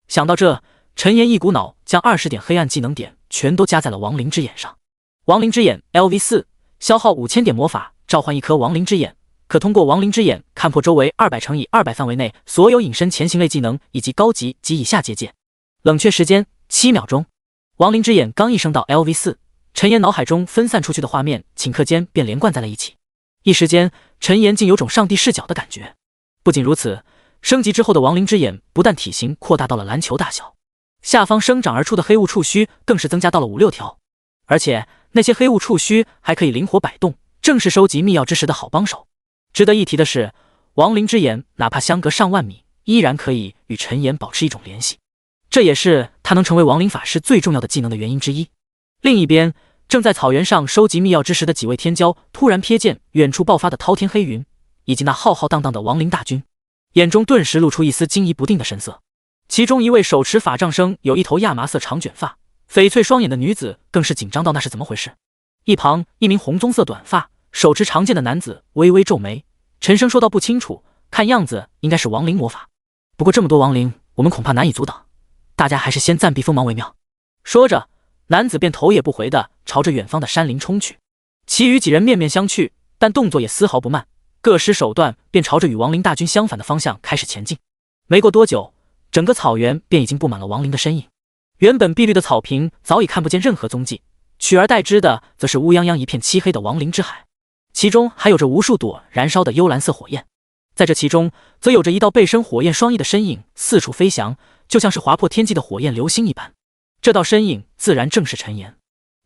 想到这，陈岩一股脑将20点黑暗技能点全都加在了亡灵之眼上。亡灵之眼 LV4， 消耗5000点魔法，召唤一颗亡灵之眼，可通过亡灵之眼看破周围200×200范围内所有隐身潜行类技能以及高级及以下结界。冷却时间7秒钟。亡灵之眼刚一升到 LV4， 陈岩脑海中分散出去的画面顷刻间便连贯在了一起，一时间陈岩竟有种上帝视角的感觉。不仅如此，升级之后的亡灵之眼不但体型扩大到了篮球大小，下方生长而出的黑雾触须更是增加到了5-6条，而且那些黑雾触须还可以灵活摆动，正是收集密钥之时的好帮手。值得一提的是，亡灵之眼哪怕相隔上万米，依然可以与陈岩保持一种联系，这也是他能成为亡灵法师最重要的技能的原因之一。另一边，正在草原上收集密钥之时的几位天骄突然瞥见远处爆发的滔天黑云以及那浩浩荡荡的亡灵大军，眼中顿时露出一丝惊疑不定的神色。其中一位手持法杖生有一头亚麻色长卷发、翡翠双眼的女子更是紧张到那是怎么回事。一旁一名红棕色短发、手持长剑的男子微微皱眉，沉声说道：“不清楚，看样子应该是亡灵魔法。不过这么多亡灵，我们恐怕难以阻挡，大家还是先暂避锋芒为妙。”说着，男子便头也不回地朝着远方的山林冲去。其余几人面面相觑，但动作也丝毫不慢，各施手段便朝着与亡灵大军相反的方向开始前进。没过多久，整个草原便已经布满了亡灵的身影。原本碧绿的草坪早已看不见任何踪迹，取而代之的则是乌泱泱一片漆黑的亡灵之海，其中还有着无数朵燃烧的幽蓝色火焰。在这其中，则有着一道背身火焰双翼的身影四处飞翔，就像是划破天际的火焰流星一般。这道身影自然正是陈岩。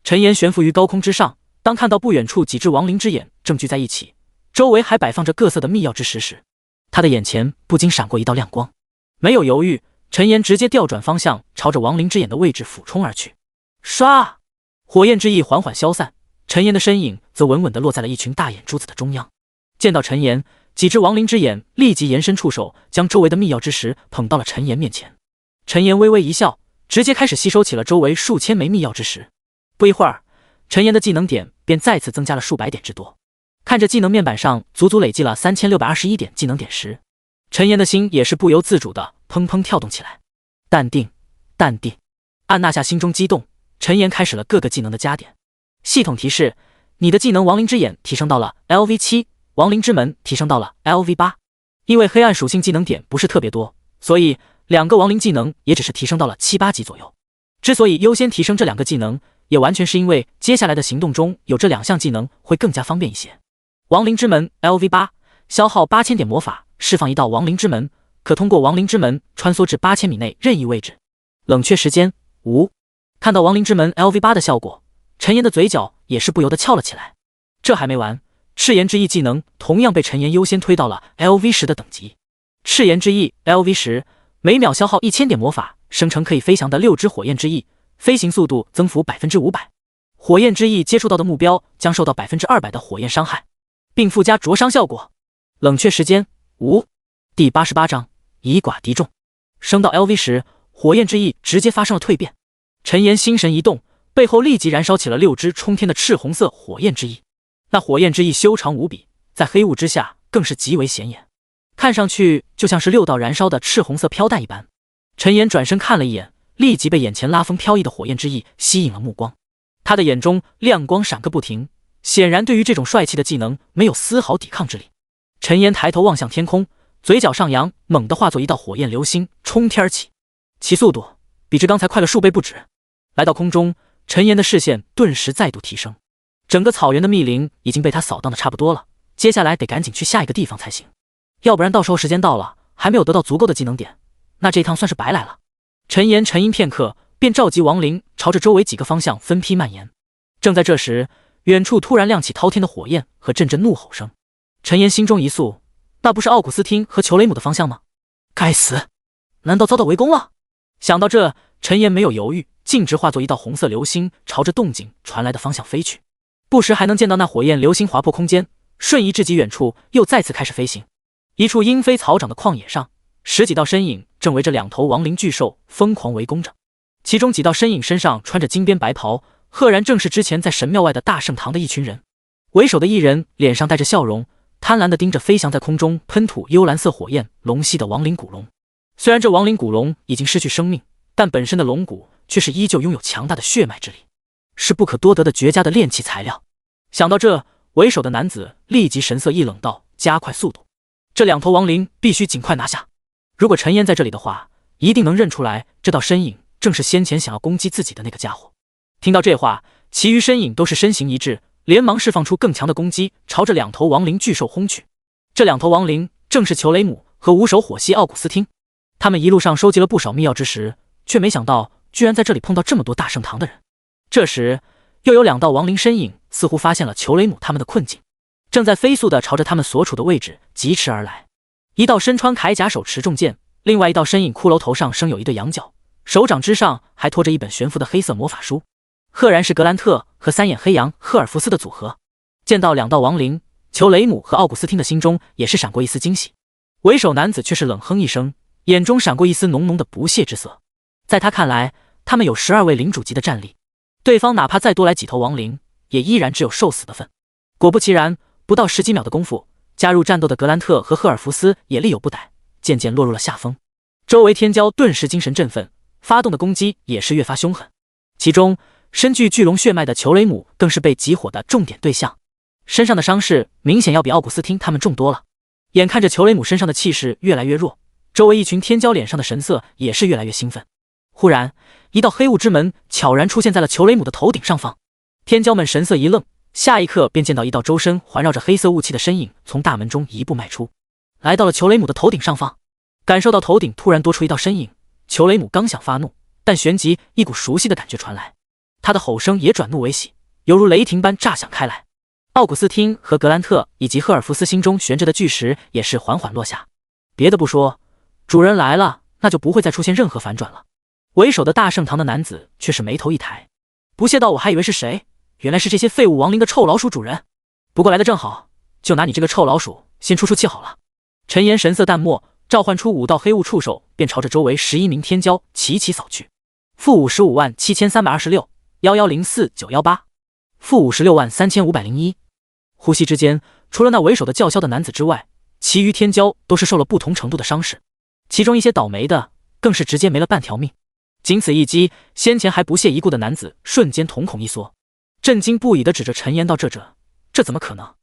陈岩悬浮于高空之上，当看到不远处几只亡灵之眼正聚在一起，周围还摆放着各色的密钥之石时，他的眼前不禁闪过一道亮光。没有犹豫，陈岩直接调转方向，朝着亡灵之眼的位置俯冲而去。唰！火焰之翼缓缓消散，陈岩的身影则稳稳地落在了一群大眼珠子的中央。见到陈岩，几只亡灵之眼立即延伸触手，将周围的密钥之石捧到了陈岩面前。陈岩微微一笑，直接开始吸收起了周围数千枚密钥之石。不一会儿，陈岩的技能点便再次增加了数百点之多。看着技能面板上足足累计了3621点技能点时，陈岩的心也是不由自主的砰砰跳动起来。淡定，淡定，按捺下心中激动，陈岩开始了各个技能的加点。系统提示：你的技能亡灵之眼提升到了 LV7， 亡灵之门提升到了 LV8。因为黑暗属性技能点不是特别多，所以2个亡灵技能也只是提升到了7、8级左右。之所以优先提升这2个技能，也完全是因为接下来的行动中有这2项技能会更加方便一些。亡灵之门 LV8， 消耗8000点魔法，释放一道亡灵之门，可通过亡灵之门穿梭至8000米内任意位置。冷却时间5。看到亡灵之门 LV8 的效果，陈岩的嘴角也是不由得翘了起来。这还没完，赤炎之翼技能同样被陈岩优先推到了 LV10 的等级。赤炎之翼 LV10， 每秒消耗1000点魔法，生成可以飞翔的6只火焰之翼，飞行速度增幅 500%。 火焰之翼接触到的目标将受到 200% 的火焰伤害，并附加灼伤效果。冷却时间5。第88章以寡敌众。升到 LV10， 火焰之翼直接发生了蜕变。陈岩心神一动，背后立即燃烧起了6只冲天的赤红色火焰之翼。那火焰之翼修长无比，在黑雾之下更是极为显眼，看上去就像是6道燃烧的赤红色飘带一般。陈岩转身看了一眼，立即被眼前拉风飘逸的火焰之翼吸引了目光。他的眼中亮光闪个不停，显然对于这种帅气的技能没有丝毫抵抗之力。陈岩抬头望向天空，嘴角上扬，猛地化作一道火焰流星冲天而起，其速度比之刚才快了数倍不止。来到空中，陈岩的视线顿时再度提升，整个草原的密林已经被他扫荡的差不多了，接下来得赶紧去下一个地方才行，要不然到时候时间到了还没有得到足够的技能点，那这一趟算是白来了。陈岩沉吟片刻，便召集亡灵朝着周围几个方向分批蔓延。正在这时，远处突然亮起滔天的火焰和阵阵怒吼声。陈岩心中一肃，那不是奥古斯汀和裘雷姆的方向吗？该死，难道遭到围攻了？想到这，陈岩没有犹豫，径直化作一道红色流星，朝着动静传来的方向飞去。不时还能见到那火焰流星划破空间，瞬移至极远处，又再次开始飞行。一处鹰飞草长的旷野上，10几道身影正围着2头亡灵巨兽疯狂围攻着。其中几道身影身上穿着金边白袍，赫然正是之前在神庙外的大圣堂的一群人。为首的一人脸上带着笑容，贪婪地盯着飞翔在空中喷吐幽蓝色火焰龙息的亡灵古龙。虽然这亡灵古龙已经失去生命，但本身的龙骨却是依旧拥有强大的血脉之力，是不可多得的绝佳的炼器材料。想到这，为首的男子立即神色一冷道：加快速度，这2头亡灵必须尽快拿下。如果陈烟在这里的话，一定能认出来这道身影正是先前想要攻击自己的那个家伙。听到这话，其余身影都是身形一致，连忙释放出更强的攻击，朝着2头亡灵巨兽轰去。这2头亡灵正是裘雷姆和五手火蜥奥古斯汀。他们一路上收集了不少秘药之时，却没想到居然在这里碰到这么多大圣堂的人。这时又有2道亡灵身影似乎发现了裘雷姆他们的困境，正在飞速地朝着他们所处的位置疾驰而来。一道身穿铠甲手持重剑，另外一道身影骷髅头上生有一对羊角，手掌之上还托着一本悬浮的黑色魔法书，赫然是格兰特和3眼黑羊赫尔福斯的组合。见到2道亡灵，裘雷姆和奥古斯汀的心中也是闪过一丝惊喜。为首男子却是冷哼一声，眼中闪过一丝浓浓的不屑之色。在他看来，他们有12位领主级的战力，对方哪怕再多来几头亡灵，也依然只有受死的份。果不其然，不到10几秒的功夫，加入战斗的格兰特和赫尔福斯也力有不逮，渐渐落入了下风。周围天骄顿时精神振奋，发动的攻击也是越发凶狠。其中身具巨龙血脉的裘雷姆更是被集火的重点对象，身上的伤势明显要比奥古斯汀他们重多了。眼看着裘雷姆身上的气势越来越弱，周围一群天骄脸上的神色也是越来越兴奋。忽然，一道黑雾之门悄然出现在了裘雷姆的头顶上方。天骄们神色一愣，下一刻便见到一道周身环绕着黑色雾气的身影从大门中一步迈出，来到了裘雷姆的头顶上方。感受到头顶突然多出一道身影，裘雷姆刚想发怒，但旋即一股熟悉的感觉传来，他的吼声也转怒为喜，犹如雷霆般炸响开来。奥古斯汀和格兰特以及赫尔福斯心中悬着的巨石也是缓缓落下。别的不说，主人来了，那就不会再出现任何反转了。为首的大圣堂的男子却是眉头一抬，不屑道：我还以为是谁，原来是这些废物亡灵的臭老鼠主人。不过来得正好，就拿你这个臭老鼠先出出气好了。陈岩神色淡漠，召唤出5道黑雾触手，便朝着周围11名天骄齐齐扫去。-557326-1104918 -563501。呼吸之间，除了那为首的叫嚣的男子之外，其余天骄都是受了不同程度的伤势，其中一些倒霉的更是直接没了半条命。仅此一击，先前还不屑一顾的男子瞬间瞳孔一缩，震惊不已地指着陈岩道：这怎么可能？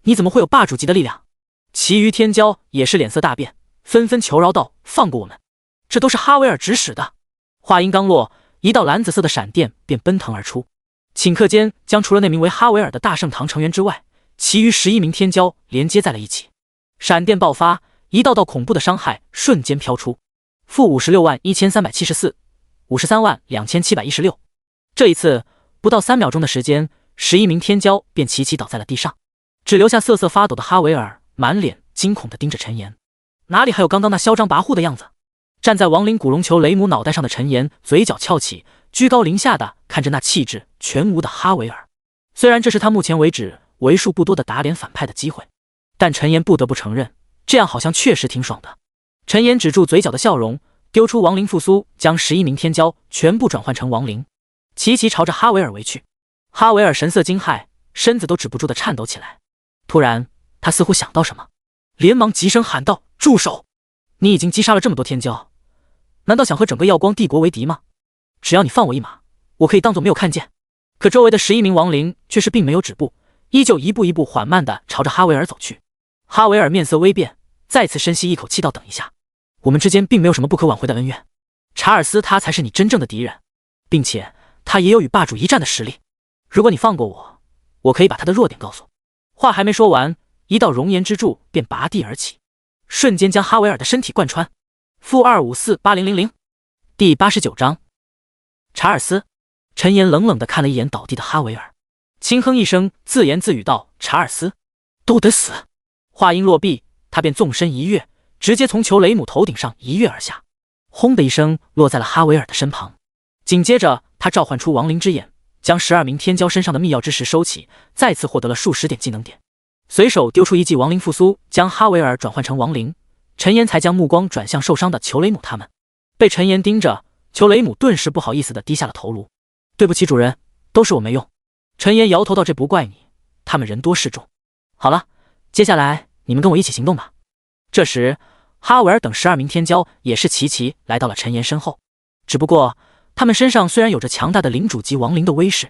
你怎么会有霸主级的力量？其余天骄也是脸色大变，纷纷求饶道：放过我们，这都是哈维尔指使的。话音刚落，一道蓝紫色的闪电便奔腾而出，顷刻间将除了那名为哈维尔的大圣堂成员之外，其余11名天骄连接在了一起。闪电爆发，一道道恐怖的伤害瞬间飘出。-561374 532716。这一次不到3秒钟的时间，11名天骄便齐齐倒在了地上，只留下瑟瑟发抖的哈维尔满脸惊恐地盯着陈岩，哪里还有刚刚那嚣张跋扈的样子。站在亡灵古龙球雷姆脑袋上的陈岩嘴角翘起，居高临下的看着那气质全无的哈维尔。虽然这是他目前为止为数不多的打脸反派的机会，但陈岩不得不承认，这样好像确实挺爽的。陈岩止住嘴角的笑容，丢出亡灵复苏，将11名天骄全部转换成亡灵，齐齐朝着哈维尔围去。哈维尔神色惊骇，身子都止不住的颤抖起来。突然他似乎想到什么，连忙急声喊道：住手！你已经击杀了这么多天骄，难道想和整个耀光帝国为敌吗？只要你放我一马，我可以当作没有看见。可周围的11名亡灵却是并没有止步，依旧一步一步缓慢地朝着哈维尔走去。哈维尔面色微变，再次深吸一口气道：等一下，我们之间并没有什么不可挽回的恩怨，查尔斯他才是你真正的敌人，并且他也有与霸主一战的实力。如果你放过我，我可以把他的弱点告诉。话还没说完，一道熔岩之柱便拔地而起，瞬间将哈维尔的身体贯穿。-25480000。第89章。查尔斯。陈岩冷冷地看了一眼倒地的哈维尔，轻哼一声，自言自语道：“查尔斯，都得死！”话音落毕，他便纵身一跃，直接从裘雷姆头顶上一跃而下，轰的一声落在了哈维尔的身旁。紧接着，他召唤出亡灵之眼，将12名天骄身上的密钥之石收起，再次获得了数十点技能点。随手丢出一记亡灵复苏，将哈维尔转换成亡灵。陈岩才将目光转向受伤的裘雷姆他们。被陈岩盯着，裘雷姆顿时不好意思地低下了头颅：“对不起主人，都是我没用。”陈岩摇头道：“这不怪你，他们人多势众。好了，接下来你们跟我一起行动吧。”这时，哈维尔等12名天骄也是齐齐来到了陈岩身后，只不过他们身上虽然有着强大的领主级亡灵的威势，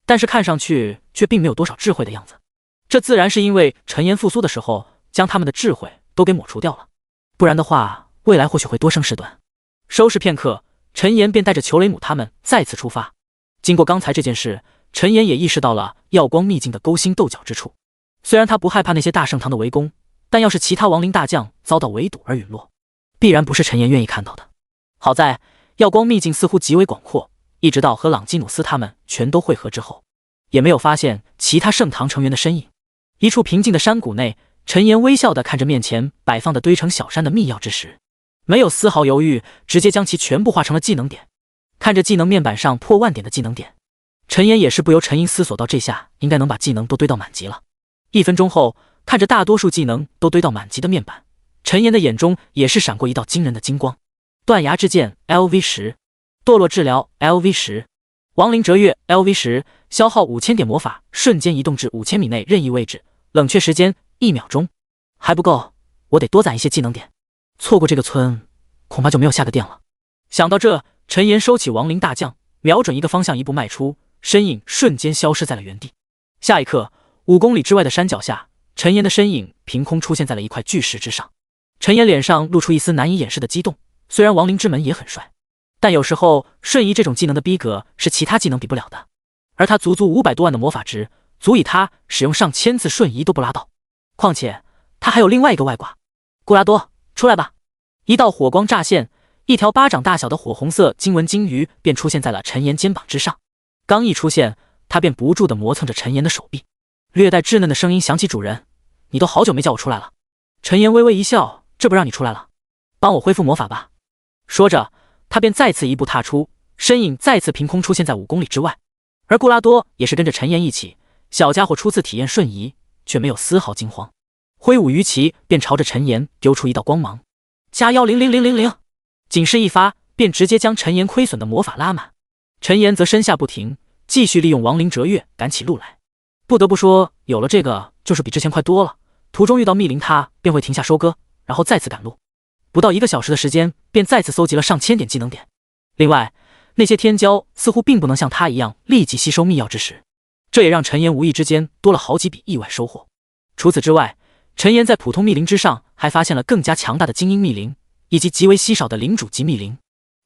但是看上去却并没有多少智慧的样子。这自然是因为陈岩复苏的时候将他们的智慧都给抹除掉了，不然的话未来或许会多生事端。收拾片刻，陈岩便带着裘雷姆他们再次出发。经过刚才这件事，陈岩也意识到了耀光秘境的勾心斗角之处。虽然他不害怕那些大圣堂的围攻，但要是其他亡灵大将遭到围堵而陨落，必然不是陈岩愿意看到的。好在耀光秘境似乎极为广阔，一直到和朗基努斯他们全都汇合之后，也没有发现其他圣堂成员的身影。一处平静的山谷内，陈岩微笑地看着面前摆放的堆成小山的密钥之石，没有丝毫犹豫，直接将其全部化成了技能点。看着技能面板上破万点的技能点，陈岩也是不由沉吟思索到，这下应该能把技能都堆到满级了。1分钟后，看着大多数技能都堆到满级的面板，陈岩的眼中也是闪过一道惊人的金光。断崖之剑 LV10， 堕落治疗 LV10， 亡灵折月 LV10， 消耗5000点魔法，瞬间移动至5000米内任意位置，冷却时间1秒钟。还不够，我得多攒一些技能点，错过这个村恐怕就没有下个店了。想到这，陈岩收起亡灵大将，瞄准一个方向一步迈出，身影瞬间消失在了原地。下一刻，5公里之外的山脚下，陈岩的身影凭空出现在了一块巨石之上。陈岩脸上露出一丝难以掩饰的激动，虽然亡灵之门也很帅，但有时候瞬移这种技能的逼格是其他技能比不了的，而他足500多万的魔法值，足以他使用上千次瞬移都不拉倒。况且他还有另外一个外挂。古拉多，出来吧！一道火光乍现，一条巴掌大小的火红色经文鲸鱼便出现在了陈岩肩膀之上。刚一出现，他便不住地磨蹭着陈岩的手臂，略带稚嫩的声音响起：“主人，你都好久没叫我出来了。”陈岩微微一笑：“这不让你出来了，帮我恢复魔法吧。”说着，他便再次一步踏出，身影再次凭空出现在5公里之外。而顾拉多也是跟着陈岩一起，小家伙初次体验瞬移，却没有丝毫惊慌，挥舞鱼鳍便朝着陈岩丢出一道光芒，加1000000，仅是一发便直接将陈岩亏损的魔法拉满。陈岩则身下不停，继续利用亡灵折月赶起路来。不得不说，有了这个就是比之前快多了。途中遇到密林，他便会停下收割，然后再次赶路。不到1个小时的时间，便再次搜集了上千点技能点。另外，那些天骄似乎并不能像他一样立即吸收密钥之石，这也让陈岩无意之间多了好几笔意外收获。除此之外，陈岩在普通密林之上还发现了更加强大的精英密林，以及极为稀少的领主级密林，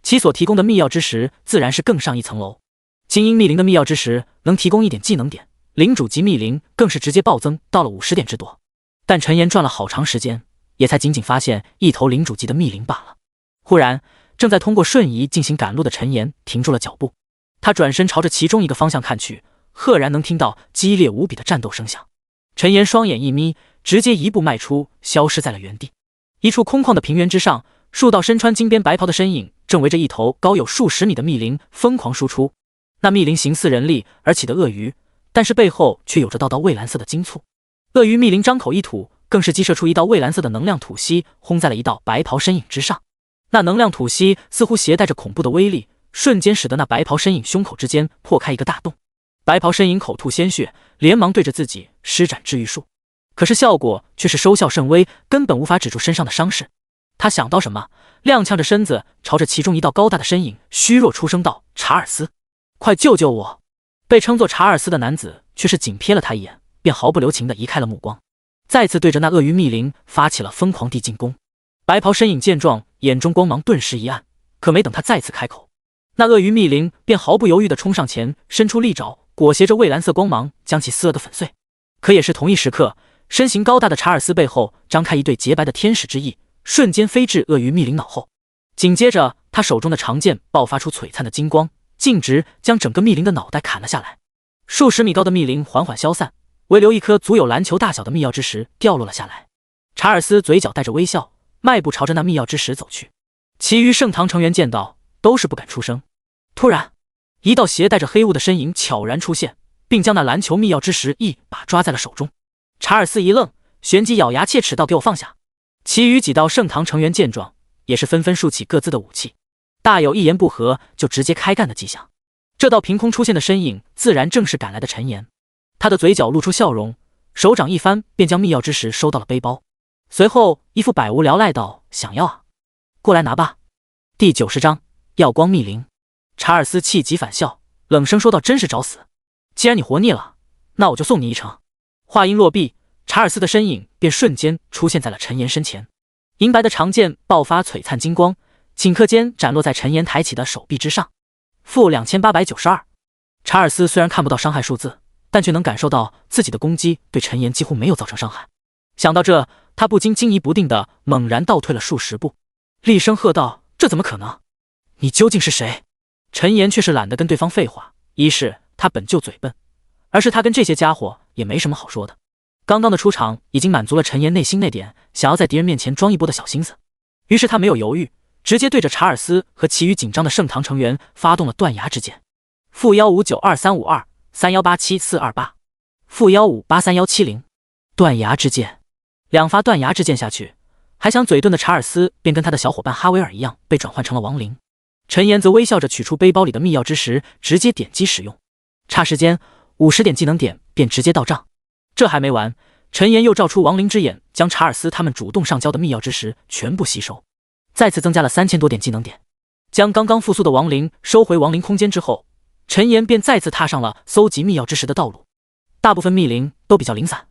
其所提供的密钥之石自然是更上一层楼。精英密林的密钥之石能提供1点技能点，领主级密林更是直接暴增到了50点之多。但陈岩转了好长时间，也才仅仅发现一头领主级的密林罢了。忽然，正在通过瞬移进行赶路的陈岩停住了脚步，他转身朝着其中一个方向看去，赫然能听到激烈无比的战斗声响。陈岩双眼一眯，直接一步迈出，消失在了原地。一处空旷的平原之上，数道身穿金边白袍的身影正围着一头高有数十米的密林疯狂输出。那密林形似人力而起的鳄鱼，但是背后却有着道道蔚蓝色的金簇。鳄鱼密林张口一吐，更是激射出一道蔚蓝色的能量吐息，轰在了一道白袍身影之上。那能量吐息似乎携带着恐怖的威力，瞬间使得那白袍身影胸口之间破开一个大洞。白袍身影口吐鲜血，连忙对着自己施展治愈术，可是效果却是收效甚微，根本无法止住身上的伤势。他想到什么，踉跄着身子，朝着其中一道高大的身影虚弱出声道：“查尔斯，快救救我！”被称作查尔斯的男子却是仅瞥了他一眼，便毫不留情地移开了目光，再次对着那鳄鱼密林发起了疯狂地进攻。白袍身影见状，眼中光芒顿时一暗，可没等他再次开口，那鳄鱼密林便毫不犹豫地冲上前，伸出利爪，裹挟着蔚蓝色光芒将其撕得粉碎。可也是同一时刻，身形高大的查尔斯背后张开一对洁白的天使之翼，瞬间飞至鳄鱼密林脑后。紧接着，他手中的长剑爆发出璀璨的金光，径直将整个密林的脑袋砍了下来。数十米高的密林缓缓消散，唯留一颗足有篮球大小的密钥之石掉落了下来。查尔斯嘴角带着微笑，迈步朝着那密钥之石走去。其余圣堂成员见到，都是不敢出声。突然，一道携带着黑雾的身影悄然出现，并将那篮球密钥之石一把抓在了手中。查尔斯一愣，旋即咬牙切齿道：“给我放下！”其余几道圣堂成员见状，也是纷纷竖起各自的武器，大有一言不合就直接开干的迹象。这道凭空出现的身影，自然正是赶来的陈岩。他的嘴角露出笑容，手掌一翻，便将密钥之石收到了背包。随后一副百无聊赖道：“想要啊，过来拿吧。”第90章耀光密林。查尔斯气急反笑，冷声说道：“真是找死！既然你活腻了，那我就送你一程。”话音落毕，查尔斯的身影便瞬间出现在了陈岩身前，银白的长剑爆发璀璨金光，顷刻间斩落在陈岩抬起的手臂之上。负2892。查尔斯虽然看不到伤害数字，但却能感受到自己的攻击对陈岩几乎没有造成伤害。想到这，他不禁惊疑不定的猛然倒退了数十步，厉声喝道：“这怎么可能？你究竟是谁？”陈岩却是懒得跟对方废话，一是他本就嘴笨，而是他跟这些家伙也没什么好说的。刚刚的出场已经满足了陈岩内心那点想要在敌人面前装一波的小心思，于是他没有犹豫，直接对着查尔斯和其余紧张的圣堂成员发动了断崖之剑。负1592352 3187 负1583170。断崖之剑，两发断崖之剑下去，还想嘴遁的查尔斯便跟他的小伙伴哈维尔一样被转换成了亡灵。陈岩则微笑着取出背包里的密钥之石，直接点击使用。霎时间50点技能点便直接到账。这还没完，陈岩又照出亡灵之眼，将查尔斯他们主动上交的密钥之石全部吸收，再次增加了3000多点技能点。将刚刚复苏的亡灵收回亡灵空间之后，陈岩便再次踏上了搜集密钥之石的道路。大部分密灵都比较零散，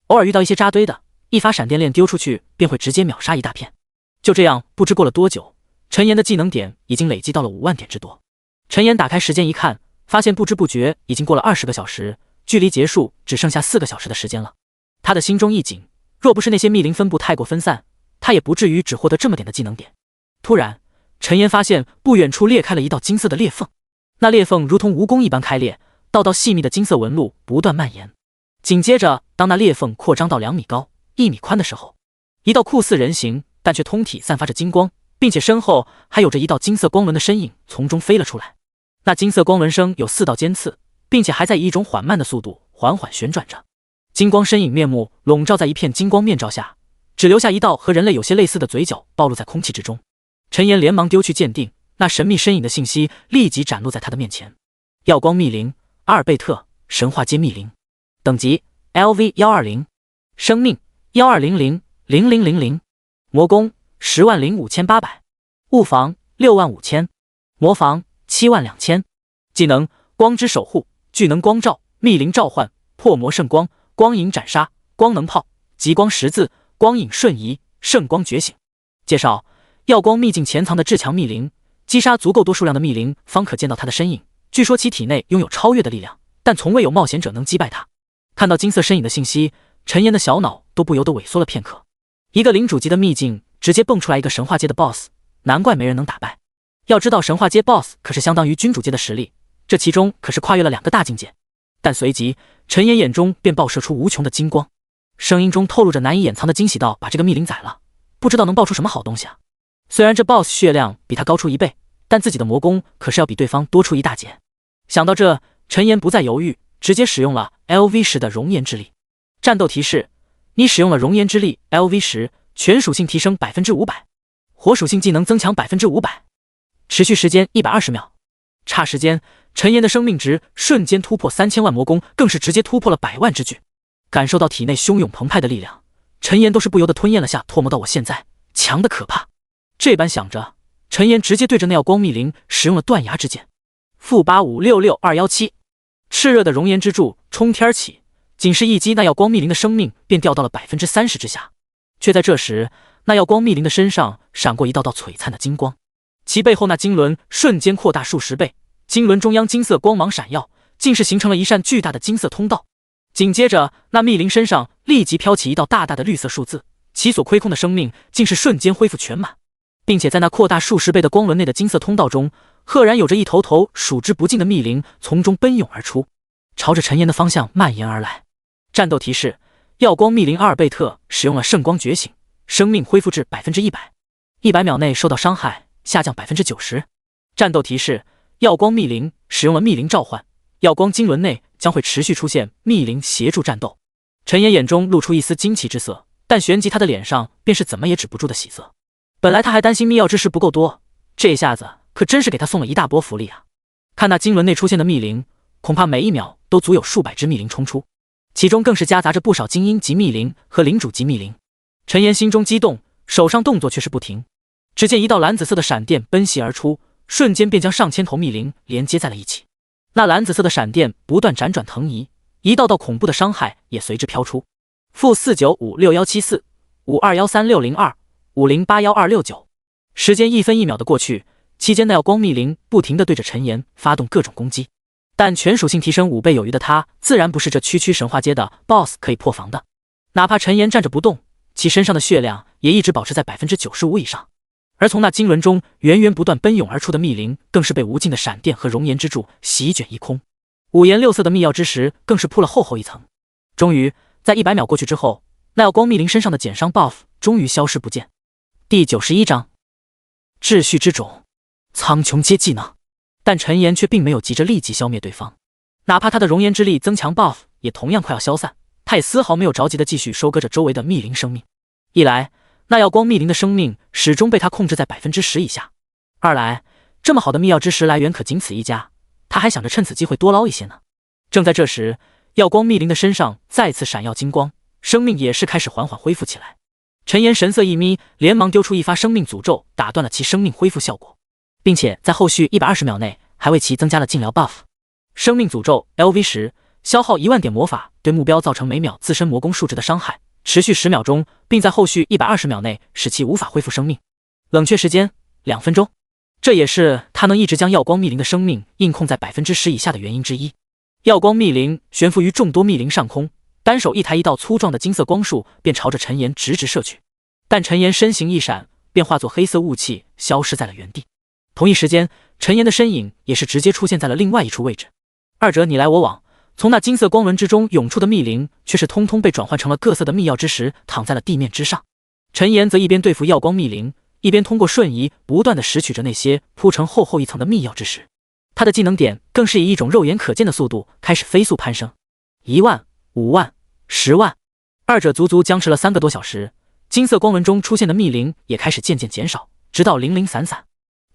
偶尔遇到一些扎堆的，一发闪电链丢出去便会直接秒杀一大片。就这样，不知过了多久，陈岩的技能点已经累积到了5万点之多。陈岩打开时间一看，发现不知不觉已经过了20个小时，距离结束只剩下4个小时的时间了。他的心中一紧，若不是那些密灵分布太过分散，他也不至于只获得这么点的技能点。突然，陈岩发现不远处裂开了一道金色的裂缝，那裂缝如同蜈蚣一般开裂，道道细密的金色纹路不断蔓延。紧接着，当那裂缝扩张到2米高、1米宽的时候，一道酷似人形但却通体散发着金光，并且身后还有着一道金色光轮的身影从中飞了出来。那金色光轮生有4道尖刺，并且还在以一种缓慢的速度缓缓旋转着。金光身影面目笼罩在一片金光面罩下，只留下一道和人类有些类似的嘴角暴露在空气之中。陈岩连忙丢去鉴定，那神秘身影的信息立即展露在他的面前。耀光密灵，阿尔贝特，神话阶密灵，等级 LV120， 生命120000000，魔攻105800，物防65000，魔防72000，技能光之守护，巨能光照，密灵召唤，破魔圣光，光影斩杀，光能炮，极光十字，光影瞬移，圣光觉醒。介绍：耀光秘境潜藏的至强密灵，击杀足够多数量的密灵方可见到他的身影。据说其体内拥有超越的力量，但从未有冒险者能击败他。看到金色身影的信息，陈岩的小脑都不由得萎缩了片刻。一个领主级的秘境直接蹦出来一个神话阶的 BOSS， 难怪没人能打败。要知道神话阶 BOSS 可是相当于君主阶的实力，这其中可是跨越了2个大境界。但随即陈岩眼中便爆射出无穷的金光，声音中透露着难以掩藏的惊喜道：“把这个密灵宰了，不知道能爆出什么好东西啊！”虽然这 BOSS 血量比他高出1倍，但自己的魔攻可是要比对方多出1大截。想到这，陈岩不再犹豫，直接使用了 LV10的熔岩之力。战斗提示：你使用了熔岩之力 LV10， 全属性提升 500%， 火属性技能增强 500%， 持续时间120秒。霎时间，陈岩的生命值瞬间突破3000万，魔攻更是直接突破了100万之巨。感受到体内汹涌澎湃的力量，陈岩都是不由得吞咽了下唾沫道：“我现在强的可怕。”这般想着，陈岩直接对着那耀光密灵使用了断崖之剑。负8566217，炽热的熔岩之柱冲天起，仅是一击，那耀光密灵的生命便掉到了 30% 之下。却在这时，那耀光密灵的身上闪过一道道璀璨的金光，其背后那金轮瞬间扩大数十倍，金轮中央金色光芒闪耀，竟是形成了一扇巨大的金色通道。紧接着，那密灵身上立即飘起一道大大的绿色数字，其所亏空的生命竟是瞬间恢复全满，并且在那扩大数十倍的光轮内的金色通道中，赫然有着一头头数之不尽的密灵从中奔涌而出。朝着陈岩的方向蔓延而来。战斗提示：耀光密林阿尔贝特使用了圣光觉醒，生命恢复至 100%，100秒内受到伤害下降 90%。战斗提示：耀光密林使用了密林召唤，耀光经轮内将会持续出现密林协助战斗。陈岩眼中露出一丝惊奇之色，但旋即他的脸上便是怎么也止不住的喜色。本来他还担心密钥之石不够多，这下子可真是给他送了一大波福利啊！看那经轮内出现的密灵，恐怕每一秒都足有数百只密灵冲出，其中更是夹杂着不少精英级密灵和领主级密灵。陈岩心中激动，手上动作却是不停。只见一道蓝紫色的闪电奔袭而出，瞬间便将上千头密灵连接在了一起。那蓝紫色的闪电不断辗转腾移，一道道恐怖的伤害也随之飘出。-4956-174 5213-602 5081-269。时间1分1秒的过去，期间那耀光密灵不停地对着陈岩发动各种攻击，但全属性提升5倍有余的他，自然不是这区区神话阶的 BOSS 可以破防的。哪怕陈岩站着不动，其身上的血量也一直保持在 95% 以上。而从那经轮中源源不断奔涌而出的密灵，更是被无尽的闪电和熔岩之柱席卷一空。五颜六色的密钥之石更是铺了厚厚一层。终于在100秒过去之后，那耀光密灵身上的减伤 buff 终于消失不见。第91章秩序之种苍穹阶技能。但陈岩却并没有急着立即消灭对方，哪怕他的熔岩之力增强 buff 也同样快要消散，他也丝毫没有着急的继续收割着周围的密灵生命。一来那耀光密灵的生命始终被他控制在 10% 以下，二来这么好的密钥之石来源可仅此一家，他还想着趁此机会多捞一些呢。正在这时，耀光密灵的身上再次闪耀金光，生命也是开始缓缓恢复起来。陈岩神色一眯，连忙丢出一发生命诅咒，打断了其生命恢复效果，并且在后续120秒内还为其增加了禁疗 buff。 生命诅咒 LV10， 消耗10000点魔法，对目标造成每秒自身魔攻数值的伤害，持续10秒钟，并在后续120秒内使其无法恢复生命。冷却时间2分钟，这也是他能一直将耀光密灵的生命硬控在 10% 以下的原因之一。耀光密灵悬浮于众多密灵上空，单手一抬，一道粗壮的金色光束便朝着陈岩直直射去。但陈岩身形一闪，便化作黑色雾气消失在了原地。同一时间，陈岩的身影也是直接出现在了另外一处位置。二者你来我往，从那金色光轮之中涌出的密灵却是通通被转换成了各色的密钥之石，躺在了地面之上。陈岩则一边对付耀光密灵，一边通过瞬移不断地拾取着那些铺成厚厚一层的密钥之石。他的技能点更是以一种肉眼可见的速度开始飞速攀升，1万、5万、10万，二者足足僵持了3个多小时。金色光轮中出现的密灵也开始渐渐减少，直到零零散散，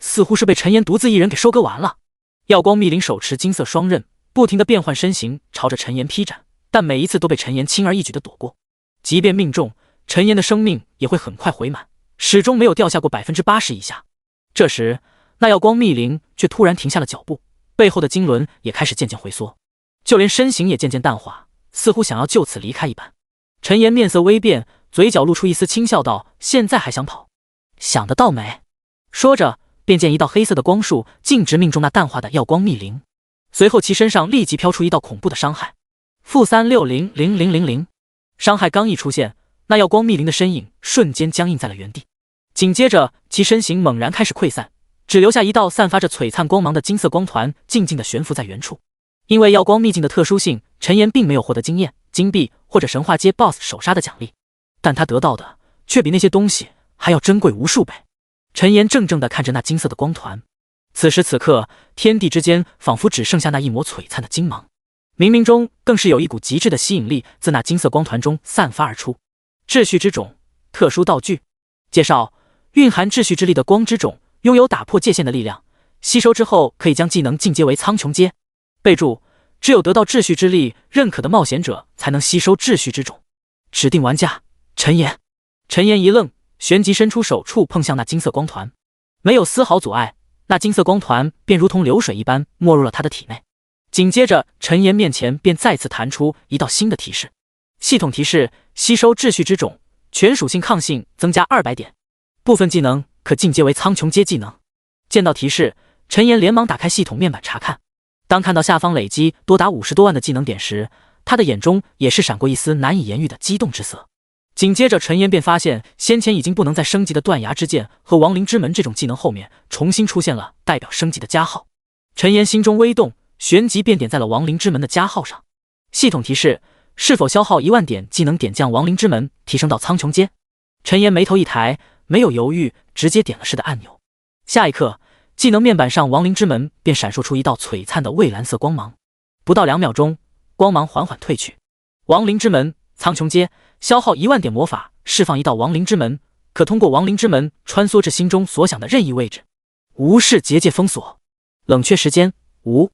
似乎是被陈岩独自一人给收割完了。耀光密灵手持金色双刃，不停地变换身形朝着陈岩劈斩，但每一次都被陈岩轻而易举地躲过。即便命中，陈岩的生命也会很快回满，始终没有掉下过 80% 以下。这时那耀光密灵却突然停下了脚步，背后的经轮也开始渐渐回缩，就连身形也渐渐淡化，似乎想要就此离开一般。陈岩面色微变，嘴角露出一丝轻笑道：现在还想跑？想得到没？说着便见一道黑色的光束径直命中那淡化的耀光密灵，随后其身上立即飘出一道恐怖的伤害-3600000。伤害刚一出现，那耀光密灵的身影瞬间僵硬在了原地，紧接着其身形猛然开始溃散，只留下一道散发着璀璨光芒的金色光团静静地悬浮在原处。因为耀光秘境的特殊性，陈岩并没有获得经验、金币或者神话阶 BOSS 首杀的奖励，但他得到的却比那些东西还要珍贵无数倍。陈岩怔怔地看着那金色的光团，此时此刻，天地之间仿佛只剩下那一抹璀璨的金芒，冥冥中更是有一股极致的吸引力自那金色光团中散发而出。秩序之种特殊道具介绍：蕴含秩序之力的光之种拥有打破界限的力量，吸收之后可以将技能进阶为苍穹阶。备注：只有得到秩序之力认可的冒险者才能吸收秩序之种。指定玩家：陈岩。陈岩一愣，旋即伸出手触碰向那金色光团，没有丝毫阻碍，那金色光团便如同流水一般没入了他的体内。紧接着，陈岩面前便再次弹出一道新的提示：系统提示：吸收秩序之种，全属性抗性增加200点，部分技能可进阶为苍穹阶技能。见到提示，陈岩连忙打开系统面板查看。当看到下方累积多达50多万的技能点时，他的眼中也是闪过一丝难以言喻的激动之色。紧接着，陈岩便发现先前已经不能再升级的断崖之剑和亡灵之门这种技能后面重新出现了代表升级的加号。陈岩心中微动，旋即便点在了亡灵之门的加号上。系统提示：是否消耗1万点技能点将亡灵之门提升到苍穹阶？陈岩眉头一抬，没有犹豫，直接点了是的按钮。下一刻，技能面板上亡灵之门便闪烁出一道璀璨的蔚蓝色光芒。不到2秒钟，光芒缓缓退去。亡灵之门，苍穹阶，消耗1万点魔法，释放一道亡灵之门，可通过亡灵之门穿梭至心中所想的任意位置。无视结界封锁，冷却时间无。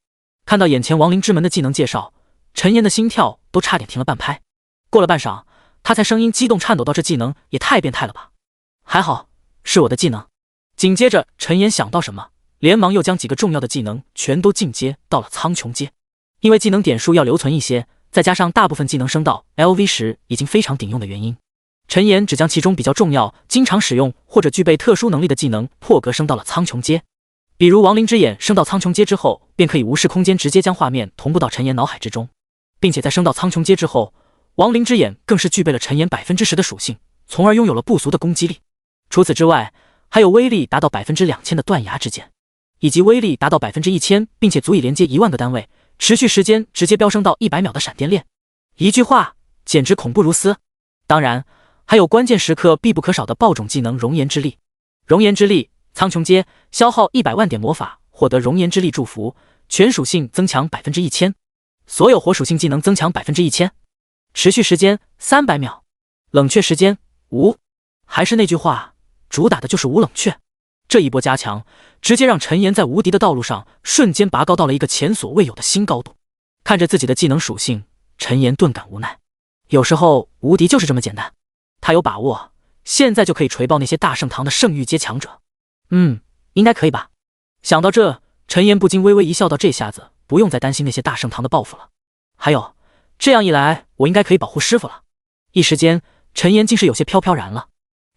看到眼前亡灵之门的技能介绍，陈岩的心跳都差点停了半拍。过了半晌，他才声音激动颤抖道：“这技能也太变态了吧！还好是我的技能。”紧接着，陈岩想到什么，连忙又将几个重要的技能全都进阶到了苍穹阶。因为技能点数要留存一些，再加上大部分技能升到 LV 时已经非常顶用的原因，陈岩只将其中比较重要、经常使用或者具备特殊能力的技能破格升到了苍穹阶。比如亡灵之眼升到苍穹阶之后，便可以无视空间直接将画面同步到陈岩脑海之中，并且在升到苍穹阶之后，亡灵之眼更是具备了陈岩10%的属性，从而拥有了不俗的攻击力。除此之外，还有威力达到2000%的断崖之剑，以及威力达到1000%并且足以连接1万个单位，持续时间直接飙升到100秒的闪电链。一句话，简直恐怖如斯。当然，还有关键时刻必不可少的爆种技能熔岩之力。熔岩之力，苍穹阶，消耗100万点魔法，获得熔岩之力祝福，全属性增强1000%，所有火属性技能增强1000%，持续时间300秒，冷却时间无。还是那句话，主打的就是无冷却。这一波加强，直接让陈岩在无敌的道路上瞬间拔高到了一个前所未有的新高度。看着自己的技能属性，陈岩顿感无奈。有时候无敌就是这么简单，他有把握，现在就可以锤爆那些大圣堂的圣域阶强者。应该可以吧？想到这，陈岩不禁微微一笑道：“这下子不用再担心那些大圣堂的报复了。还有，这样一来，我应该可以保护师傅了。”一时间，陈岩竟是有些飘飘然了。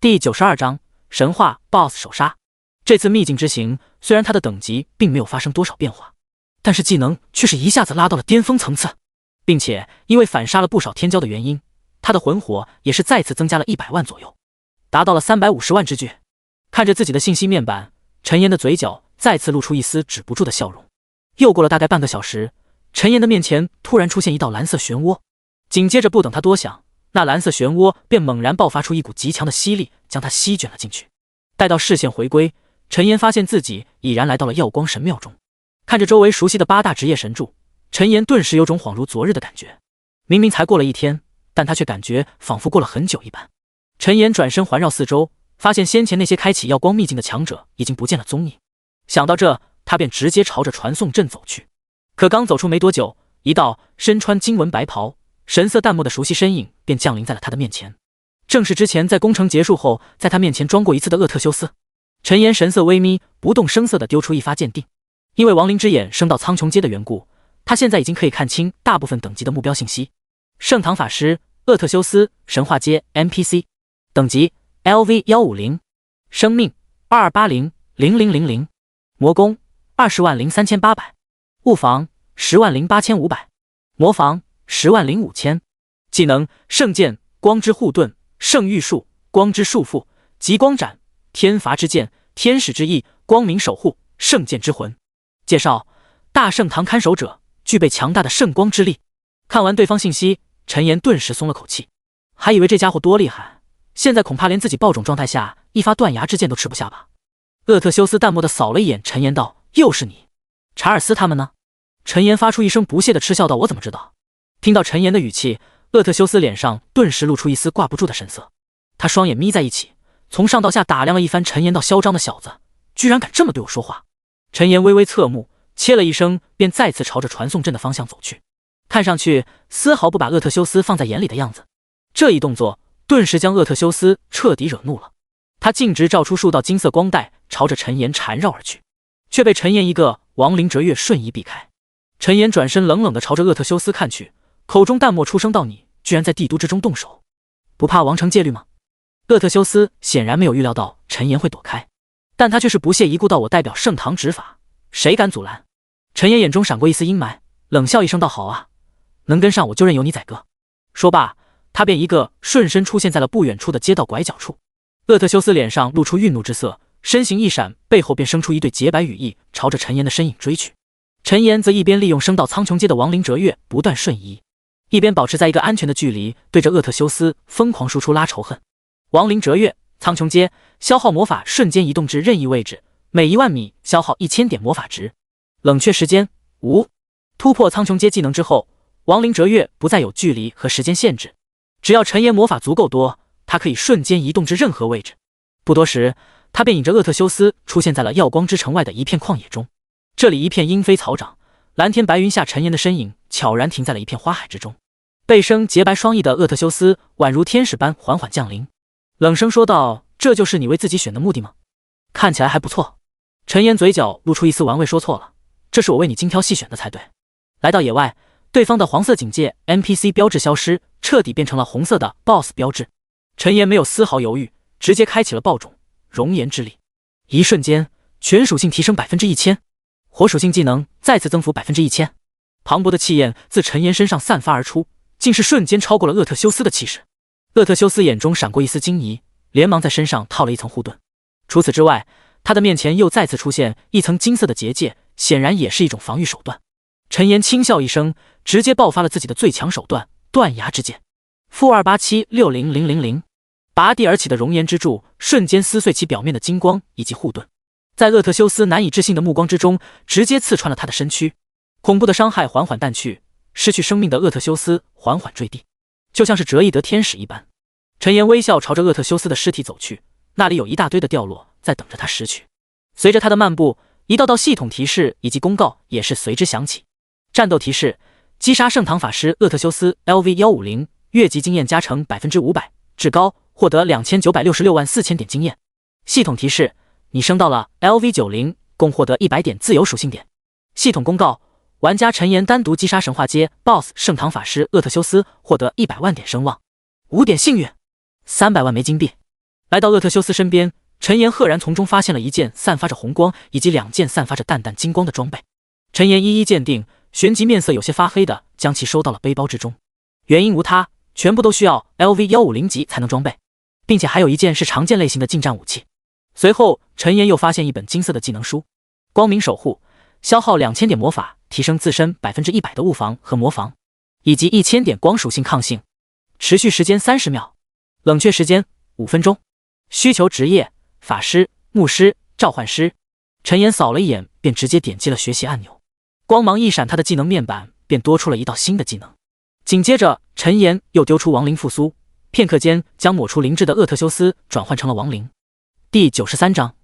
第92章神话 BOSS 首杀。这次秘境之行，虽然他的等级并没有发生多少变化，但是技能却是一下子拉到了巅峰层次，并且因为反杀了不少天骄的原因，他的魂火也是再次增加了100万左右，达到了350万之巨。看着自己的信息面板，陈岩的嘴角再次露出一丝止不住的笑容。又过了大概半个小时，陈岩的面前突然出现一道蓝色漩涡，紧接着不等他多想，那蓝色漩涡便猛然爆发出一股极强的吸力，将他吸卷了进去。待到视线回归，陈岩发现自己已然来到了耀光神庙中。看着周围熟悉的8大职业神柱，陈岩顿时有种恍如昨日的感觉。明明才过了一天，但他却感觉仿佛过了很久一般。陈岩转身环绕四周，发现先前那些开启耀光秘境的强者已经不见了踪影。想到这，他便直接朝着传送阵走去。可刚走出没多久，一道身穿金纹白袍、神色淡漠的熟悉身影便降临在了他的面前。正是之前在攻城结束后在他面前装过一次的厄特修斯。陈岩神色微眯，不动声色地丢出一发鉴定。因为亡灵之眼升到苍穹阶的缘故，他现在已经可以看清大部分等级的目标信息。圣堂法师厄特修斯，神话阶 NPC， 等级 LV150， 生命22800000，魔攻20万03800，物防10万08500，魔防10万05000，技能圣剑、光之护盾、圣玉术、光之束缚、极光斩、天罚之剑、天使之翼、光明守护、圣剑之魂。介绍：大圣堂看守者，具备强大的圣光之力。看完对方信息，陈岩顿时松了口气，还以为这家伙多厉害，现在恐怕连自己爆种状态下一发断崖之剑都吃不下吧。厄特修斯淡漠地扫了一眼陈岩道：“又是你，查尔斯他们呢？”陈岩发出一声不屑的嗤笑道：“我怎么知道？”听到陈岩的语气，厄特修斯脸上顿时露出一丝挂不住的神色。他双眼眯在一起，从上到下打量了一番陈岩道：“嚣张的小子，居然敢这么对我说话！”陈岩微微侧目，切了一声，便再次朝着传送阵的方向走去，看上去丝毫不把厄特修斯放在眼里的样子。这一动作顿时将厄特修斯彻底惹怒了，他径直照出数道金色光带，朝着陈岩缠绕而去，却被陈岩一个亡灵折跃瞬移避开。陈岩转身冷冷地朝着厄特修斯看去，口中淡漠出声道：“你居然在帝都之中动手，不怕王城戒律吗？”厄特修斯显然没有预料到陈岩会躲开，但他却是不屑一顾道：“我代表圣堂执法，谁敢阻拦？”陈岩眼中闪过一丝阴霾，冷笑一声道：“好啊，能跟上我就任由你宰割。”说罢，他便一个瞬身出现在了不远处的街道拐角处。厄特修斯脸上露出愠怒之色，身形一闪，背后便生出一对洁白羽翼，朝着陈岩的身影追去。陈岩则一边利用升到苍穹阶的亡灵折月不断瞬移，一边保持在一个安全的距离，对着厄特修斯疯狂输出拉仇恨。亡灵折月，苍穹阶，消耗魔法瞬间移动至任意位置，每1万米消耗1000点魔法值。冷却时间无。突破苍穹阶技能之后，亡灵折月不再有距离和时间限制，只要陈岩魔法足够多，他可以瞬间移动至任何位置。不多时，他便引着厄特修斯出现在了耀光之城外的一片旷野中。这里一片莺飞草长，蓝天白云下，陈岩的身影悄然停在了一片花海之中。背生洁白双翼的厄特修斯宛如天使般缓缓降临，冷声说道：“这就是你为自己选的目的吗？看起来还不错。”陈岩嘴角露出一丝玩味，说：“错了，这是我为你精挑细选的才对。”来到野外，对方的黄色警戒 NPC 标志消失，彻底变成了红色的 BOSS 标志。陈岩没有丝毫犹豫，直接开启了爆种熔岩之力，一瞬间全属性提升 1000%， 火属性技能再次增幅 1000%。磅礴的气焰自陈岩身上散发而出，竟是瞬间超过了厄特修斯的气势。厄特修斯眼中闪过一丝惊疑，连忙在身上套了一层护盾。除此之外，他的面前又再次出现一层金色的结界，显然也是一种防御手段。陈岩轻笑一声，直接爆发了自己的最强手段断崖之剑。-287-60000，拔地而起的熔岩之柱瞬间撕碎其表面的金光以及护盾，在厄特修斯难以置信的目光之中，直接刺穿了他的身躯。恐怖的伤害缓缓淡去，失去生命的厄特修斯缓缓坠地，就像是折翼得天使一般。陈岩微笑朝着厄特修斯的尸体走去，那里有一大堆的掉落在等着他拾取。随着他的漫步，一道道系统提示以及公告也是随之响起。战斗提示：击杀圣堂法师厄特修斯 LV150， 越级经验加成 500%， 至高获得29664000点经验。系统提示：你升到了 LV90， 共获得100点自由属性点。系统公告：玩家陈岩单独击杀神话阶 BOSS 圣堂法师厄特修斯，获得100万点声望，5点幸运，300万枚金币。来到厄特修斯身边，陈岩赫然从中发现了一件散发着红光以及2件散发着淡淡金光的装备。陈岩一一鉴定，旋即面色有些发黑的将其收到了背包之中。原因无他，全部都需要 LV150级才能装备，并且还有一件是长剑类型的近战武器。随后陈岩又发现一本金色的技能书：光明守护，消耗2000点魔法，提升自身 100% 的物防和魔防，以及1000点光属性抗性，持续时间30秒，冷却时间5分钟。需求职业：法师、牧师、召唤师。陈岩扫了一眼，便直接点击了学习按钮。光芒一闪，他的技能面板便多出了一道新的技能。紧接着，陈岩又丢出亡灵复苏，片刻间将抹除灵智的厄特修斯转换成了亡灵。第93章，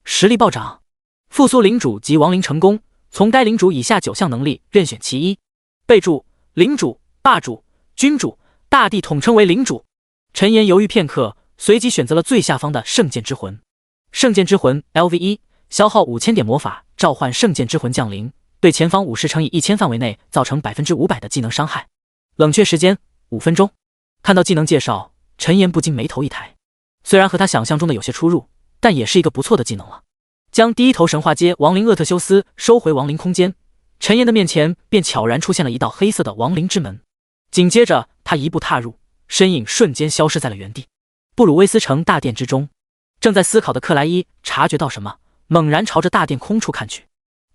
实力暴涨，复苏领主及亡灵成功，从该领主以下9项能力任选其一。备注：领主、霸主、君主、大帝统称为领主。陈岩犹豫片刻，随即选择了最下方的圣剑之魂。圣剑之魂 LV1， 消耗5000点魔法，召唤圣剑之魂降临，对前方50乘以1000范围内造成 500% 的技能伤害，冷却时间5分钟。看到技能介绍，陈岩不禁眉头一抬，虽然和他想象中的有些出入，但也是一个不错的技能了。将第一头神话阶亡灵厄特修斯收回亡灵空间，陈岩的面前便悄然出现了一道黑色的亡灵之门。紧接着他一步踏入，身影瞬间消失在了原地。布鲁威斯城大殿之中，正在思考的克莱伊察觉到什么，猛然朝着大殿空处看去。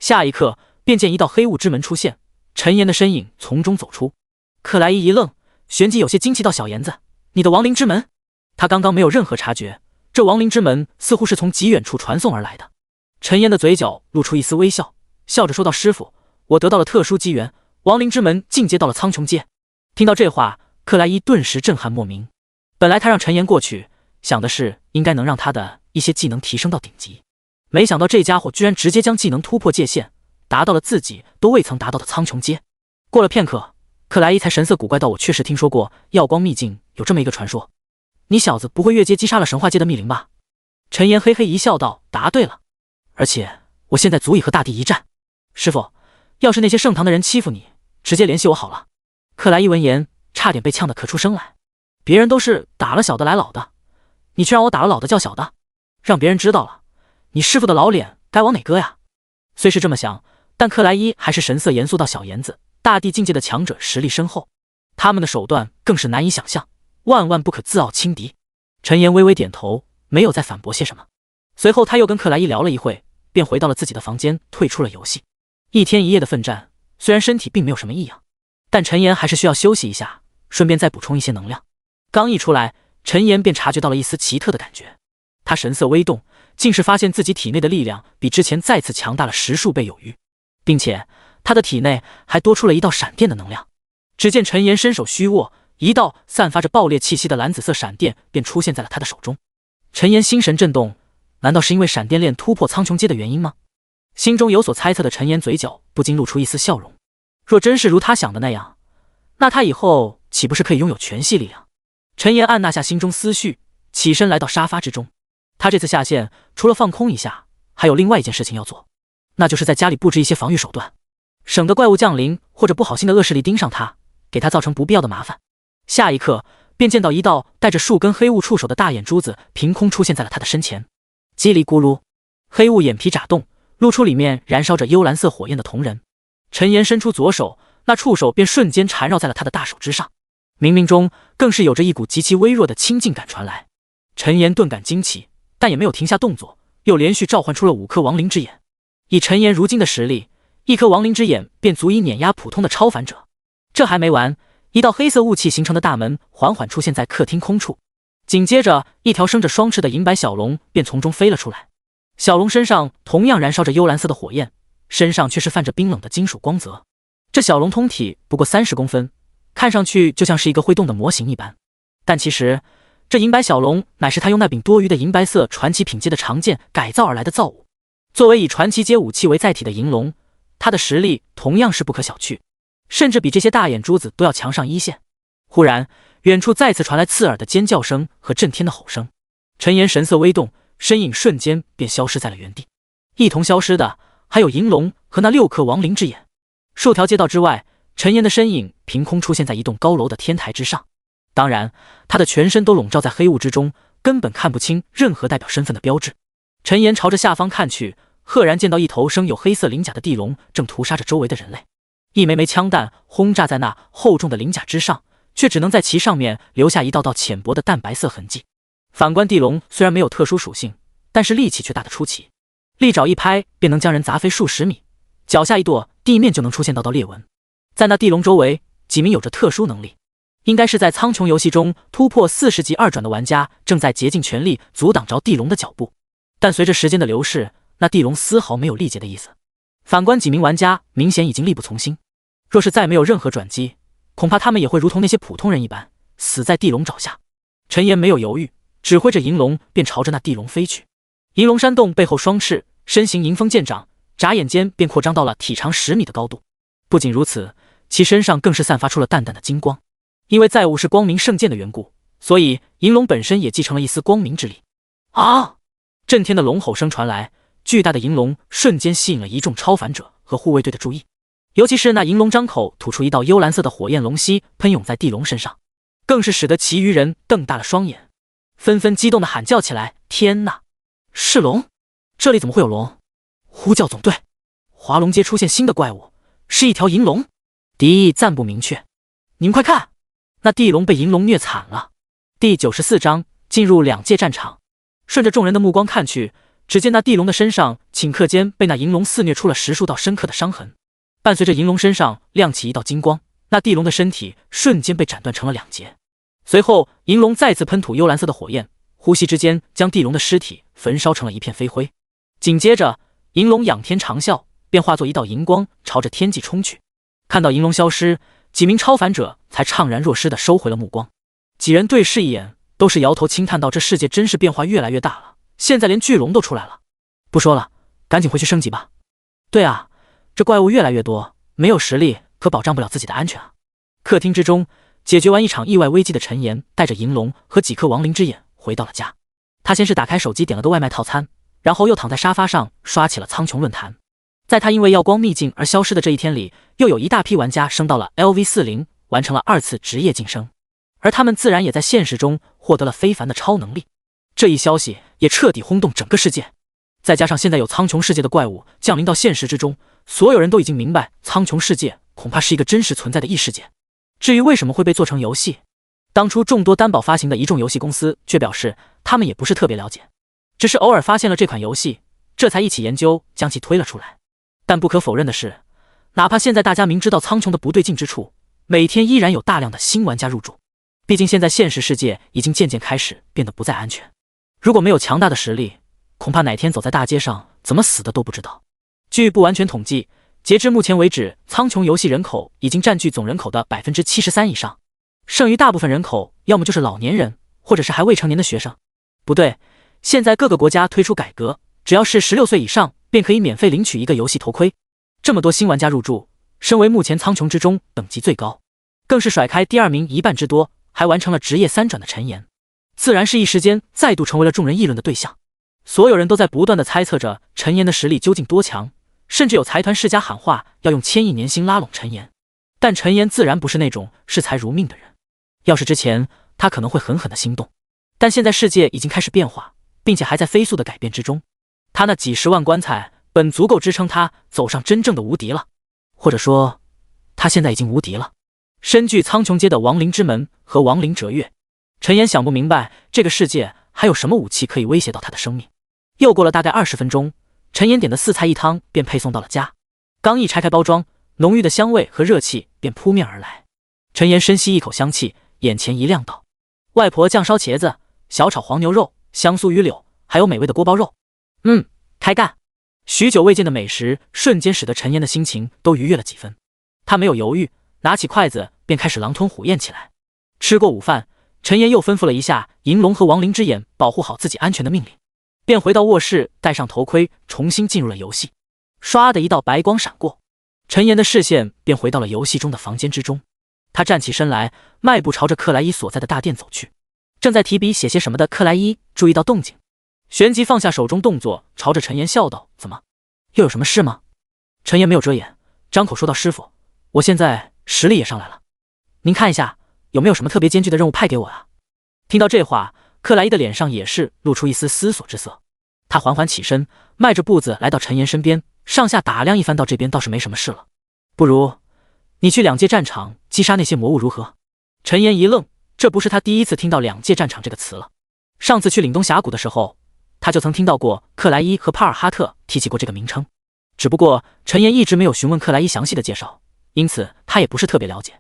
下一刻便见一道黑雾之门出现，陈岩的身影从中走出。克莱伊一愣，旋即有些惊奇道：“小妍子，你的亡灵之门？”他刚刚没有任何察觉，这亡灵之门似乎是从极远处传送而来的。陈岩的嘴角露出一丝微笑，笑着说道：“师傅，我得到了特殊机缘，亡灵之门进阶到了苍穹阶。”听到这话，克莱伊顿时震撼莫名。本来他让陈岩过去，想的是应该能让他的一些技能提升到顶级，没想到这家伙居然直接将技能突破界限，达到了自己都未曾达到的苍穹阶。过了片刻，克莱伊才神色古怪道：“我确实听说过耀光秘境有这么一个传说，你小子不会越阶击杀了神话界的密灵吧？”陈岩嘿嘿一笑道：“答对了，而且我现在足以和大帝一战。师傅，要是那些圣堂的人欺负你，直接联系我好了。”克莱伊闻言差点被呛得咳出声来，别人都是打了小的来老的，你却让我打了老的叫小的，让别人知道了，你师傅的老脸该往哪搁呀？虽是这么想，但克莱伊还是神色严肃道：“小妍子，大帝境界的强者实力深厚，他们的手段更是难以想象，万万不可自傲轻敌。”陈岩微微点头，没有再反驳些什么。随后他又跟克莱伊聊了一会，便回到了自己的房间，退出了游戏。一天一夜的奋战，虽然身体并没有什么异样，但陈岩还是需要休息一下，顺便再补充一些能量。刚一出来，陈岩便察觉到了一丝奇特的感觉，他神色微动，竟是发现自己体内的力量比之前再次强大了10数倍有余，并且他的体内还多出了一道闪电的能量。只见陈岩伸手虚握，一道散发着爆裂气息的蓝紫色闪电便出现在了他的手中。陈岩心神震动，难道是因为闪电链突破苍穹阶的原因吗？心中有所猜测的陈岩嘴角不禁露出一丝笑容。若真是如他想的那样，那他以后岂不是可以拥有全系力量？陈岩按捺下心中思绪，起身来到沙发之中。他这次下线除了放空一下，还有另外一件事情要做，那就是在家里布置一些防御手段，省得怪物降临或者不好心的恶势力盯上他，给他造成不必要的麻烦。下一刻便见到一道带着数根黑雾触手的大眼珠子凭空出现在了他的身前。叽里咕噜，黑雾眼皮眨动，露出里面燃烧着幽蓝色火焰的瞳仁。陈岩伸出左手，那触手便瞬间缠绕在了他的大手之上，冥冥中更是有着一股极其微弱的亲近感传来。陈岩顿感惊奇，但也没有停下动作，又连续召唤出了5颗亡灵之眼。以陈岩如今的实力，1颗亡灵之眼便足以碾压普通的超凡者。这还没完，一道黑色雾气形成的大门缓缓出现在客厅空处，紧接着一条生着双翅的银白小龙便从中飞了出来。小龙身上同样燃烧着幽蓝色的火焰，身上却是泛着冰冷的金属光泽。这小龙通体不过30公分，看上去就像是一个会动的模型一般，但其实这银白小龙乃是他用那柄多余的银白色传奇品阶的长剑改造而来的造物。作为以传奇阶武器为载体的银龙，他的实力同样是不可小觑，甚至比这些大眼珠子都要强上一线。忽然，远处再次传来刺耳的尖叫声和震天的吼声。陈岩神色微动，身影瞬间便消失在了原地。一同消失的还有银龙和那6颗亡灵之眼。数条街道之外，陈岩的身影凭空出现在一栋高楼的天台之上，当然他的全身都笼罩在黑雾之中，根本看不清任何代表身份的标志。陈岩朝着下方看去，赫然见到一头生有黑色鳞甲的地龙正屠杀着周围的人类，一枚枚枪弹轰炸在那厚重的鳞甲之上，却只能在其上面留下一道道浅薄的淡白色痕迹。反观地龙虽然没有特殊属性，但是力气却大得出奇，利爪一拍便能将人砸飞数十米，脚下一跺，地面就能出现道裂纹。在那地龙周围，几名有着特殊能力，应该是在苍穹游戏中突破40级2转的玩家，正在竭尽全力阻挡着地龙的脚步。但随着时间的流逝，那地龙丝毫没有力竭的意思。反观几名玩家，明显已经力不从心。若是再没有任何转机，恐怕他们也会如同那些普通人一般，死在地龙爪下。陈岩没有犹豫，指挥着银龙便朝着那地龙飞去。银龙扇动背后双翅，身形迎风渐长，眨眼间便扩张到了体长10米的高度。不仅如此，其身上更是散发出了淡淡的金光。因为载物是光明圣剑的缘故，所以银龙本身也继承了一丝光明之力。啊！震天的龙吼声传来，巨大的银龙瞬间吸引了一众超凡者和护卫队的注意，尤其是那银龙张口吐出一道幽蓝色的火焰龙息，喷涌在地龙身上，更是使得其余人瞪大了双眼，纷纷激动地喊叫起来：天哪，是龙！这里怎么会有龙？呼叫总队，华龙街出现新的怪物，是一条银龙。敌意暂不明确，你们快看，那地龙被银龙虐惨了。第94章进入2界战场。顺着众人的目光看去，只见那地龙的身上顷刻间被那银龙肆虐出了10数道深刻的伤痕。伴随着银龙身上亮起一道金光，那地龙的身体瞬间被斩断成了2截。随后银龙再次喷吐幽蓝色的火焰，呼吸之间将地龙的尸体焚烧成了一片飞灰。紧接着银龙仰天长啸，便化作一道银光朝着天际冲去。看到银龙消失，几名超凡者才怅然若失地收回了目光。几人对视一眼，都是摇头轻叹道：这世界真是变化越来越大了，现在连巨龙都出来了。不说了，赶紧回去升级吧。对啊，这怪物越来越多，没有实力可保障不了自己的安全啊。客厅之中，解决完一场意外危机的陈岩带着银龙和几颗亡灵之眼回到了家。他先是打开手机点了个外卖套餐，然后又躺在沙发上刷起了苍穹论坛。在他因为耀光秘境而消失的这一天里，又有一大批玩家升到了 LV40， 完成了2次职业晋升，而他们自然也在现实中获得了非凡的超能力。这一消息也彻底轰动整个世界。再加上现在有苍穹世界的怪物降临到现实之中，所有人都已经明白苍穹世界恐怕是一个真实存在的异世界。至于为什么会被做成游戏，当初众多担保发行的一众游戏公司却表示他们也不是特别了解，只是偶尔发现了这款游戏，这才一起研究将其推了出来。但不可否认的是，哪怕现在大家明知道苍穹的不对劲之处，每天依然有大量的新玩家入驻。毕竟现在现实世界已经渐渐开始变得不再安全，如果没有强大的实力，恐怕哪天走在大街上怎么死的都不知道。据不完全统计，截至目前为止，苍穹游戏人口已经占据总人口的 73% 以上，剩余大部分人口要么就是老年人，或者是还未成年的学生。不对，现在各个国家推出改革，只要是16岁以上便可以免费领取一个游戏头盔。这么多新玩家入驻，身为目前苍穹之中等级最高，更是甩开第二名1半之多，还完成了职业3转的陈岩，自然是一时间再度成为了众人议论的对象。所有人都在不断的猜测着陈岩的实力究竟多强，甚至有财团世家喊话要用1000亿年薪拉拢陈岩。但陈岩自然不是那种视财如命的人，要是之前他可能会狠狠的心动，但现在世界已经开始变化，并且还在飞速的改变之中，他那几10万棺材本足够支撑他走上真正的无敌了，或者说他现在已经无敌了。身具苍穹阶的亡灵之门和亡灵折月，陈岩想不明白这个世界还有什么武器可以威胁到他的生命。又过了大概20分钟，陈岩点的4菜1汤便配送到了家。刚一拆开包装，浓郁的香味和热气便扑面而来。陈岩深吸一口香气，眼前一亮道：外婆酱烧茄子、小炒黄牛肉、香酥鱼柳，还有美味的锅包肉。开干！许久未见的美食瞬间使得陈岩的心情都愉悦了几分。他没有犹豫，拿起筷子便开始狼吞虎咽起来。吃过午饭，陈岩又吩咐了一下银龙和亡灵之眼保护好自己安全的命令，便回到卧室，戴上头盔，重新进入了游戏。唰的一道白光闪过，陈岩的视线便回到了游戏中的房间之中。他站起身来，迈步朝着克莱伊所在的大殿走去。正在提笔写些什么的克莱伊注意到动静，旋即放下手中动作，朝着陈岩笑道：怎么，又有什么事吗？陈岩没有遮掩，张口说道：师傅，我现在实力也上来了，您看一下有没有什么特别艰巨的任务派给我啊？听到这话，克莱伊的脸上也是露出一丝思索之色。他缓缓起身，迈着步子来到陈岩身边，上下打量一番，到这边倒是没什么事了，不如你去2界战场击杀那些魔物如何？陈岩一愣，这不是他第一次听到2界战场这个词了。上次去凛冬峡谷的时候，他就曾听到过克莱伊和帕尔哈特提起过这个名称，只不过陈岩一直没有询问克莱伊详细的介绍，因此他也不是特别了解。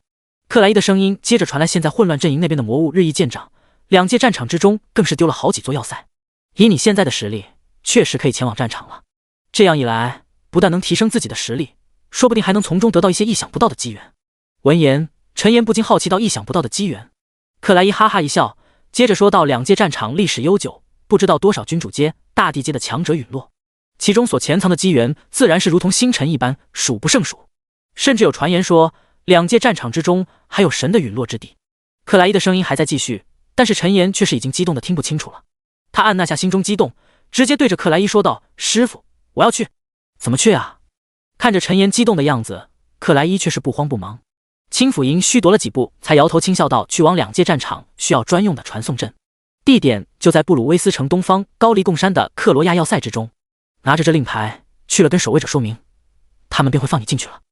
克莱伊的声音接着传来，现在混乱阵营那边的魔物日益见长，2界战场之中更是丢了好几座要塞，以你现在的实力，确实可以前往战场了。这样一来，不但能提升自己的实力，说不定还能从中得到一些意想不到的机缘。闻言，陈岩不禁好奇到意想不到的机缘。克莱伊哈哈一笑，接着说道：2界战场历史悠久，不知道多少君主阶、大帝阶的强者陨落，其中所潜藏的机缘自然是如同星辰一般，数不胜数。甚至有传言说2界战场之中还有神的陨落之地。克莱伊的声音还在继续，但是陈岩却是已经激动的听不清楚了。他按捺下心中激动，直接对着克莱伊说道：师傅，我要去。怎么去啊？看着陈岩激动的样子，克莱伊却是不慌不忙。轻抚银虚踱了几步，才摇头轻笑道：去往2界战场需要专用的传送阵，地点就在布鲁威斯城东方高黎贡山的克罗亚要塞之中。拿着这令牌去了，跟守卫者说明，他们便会放你进去了。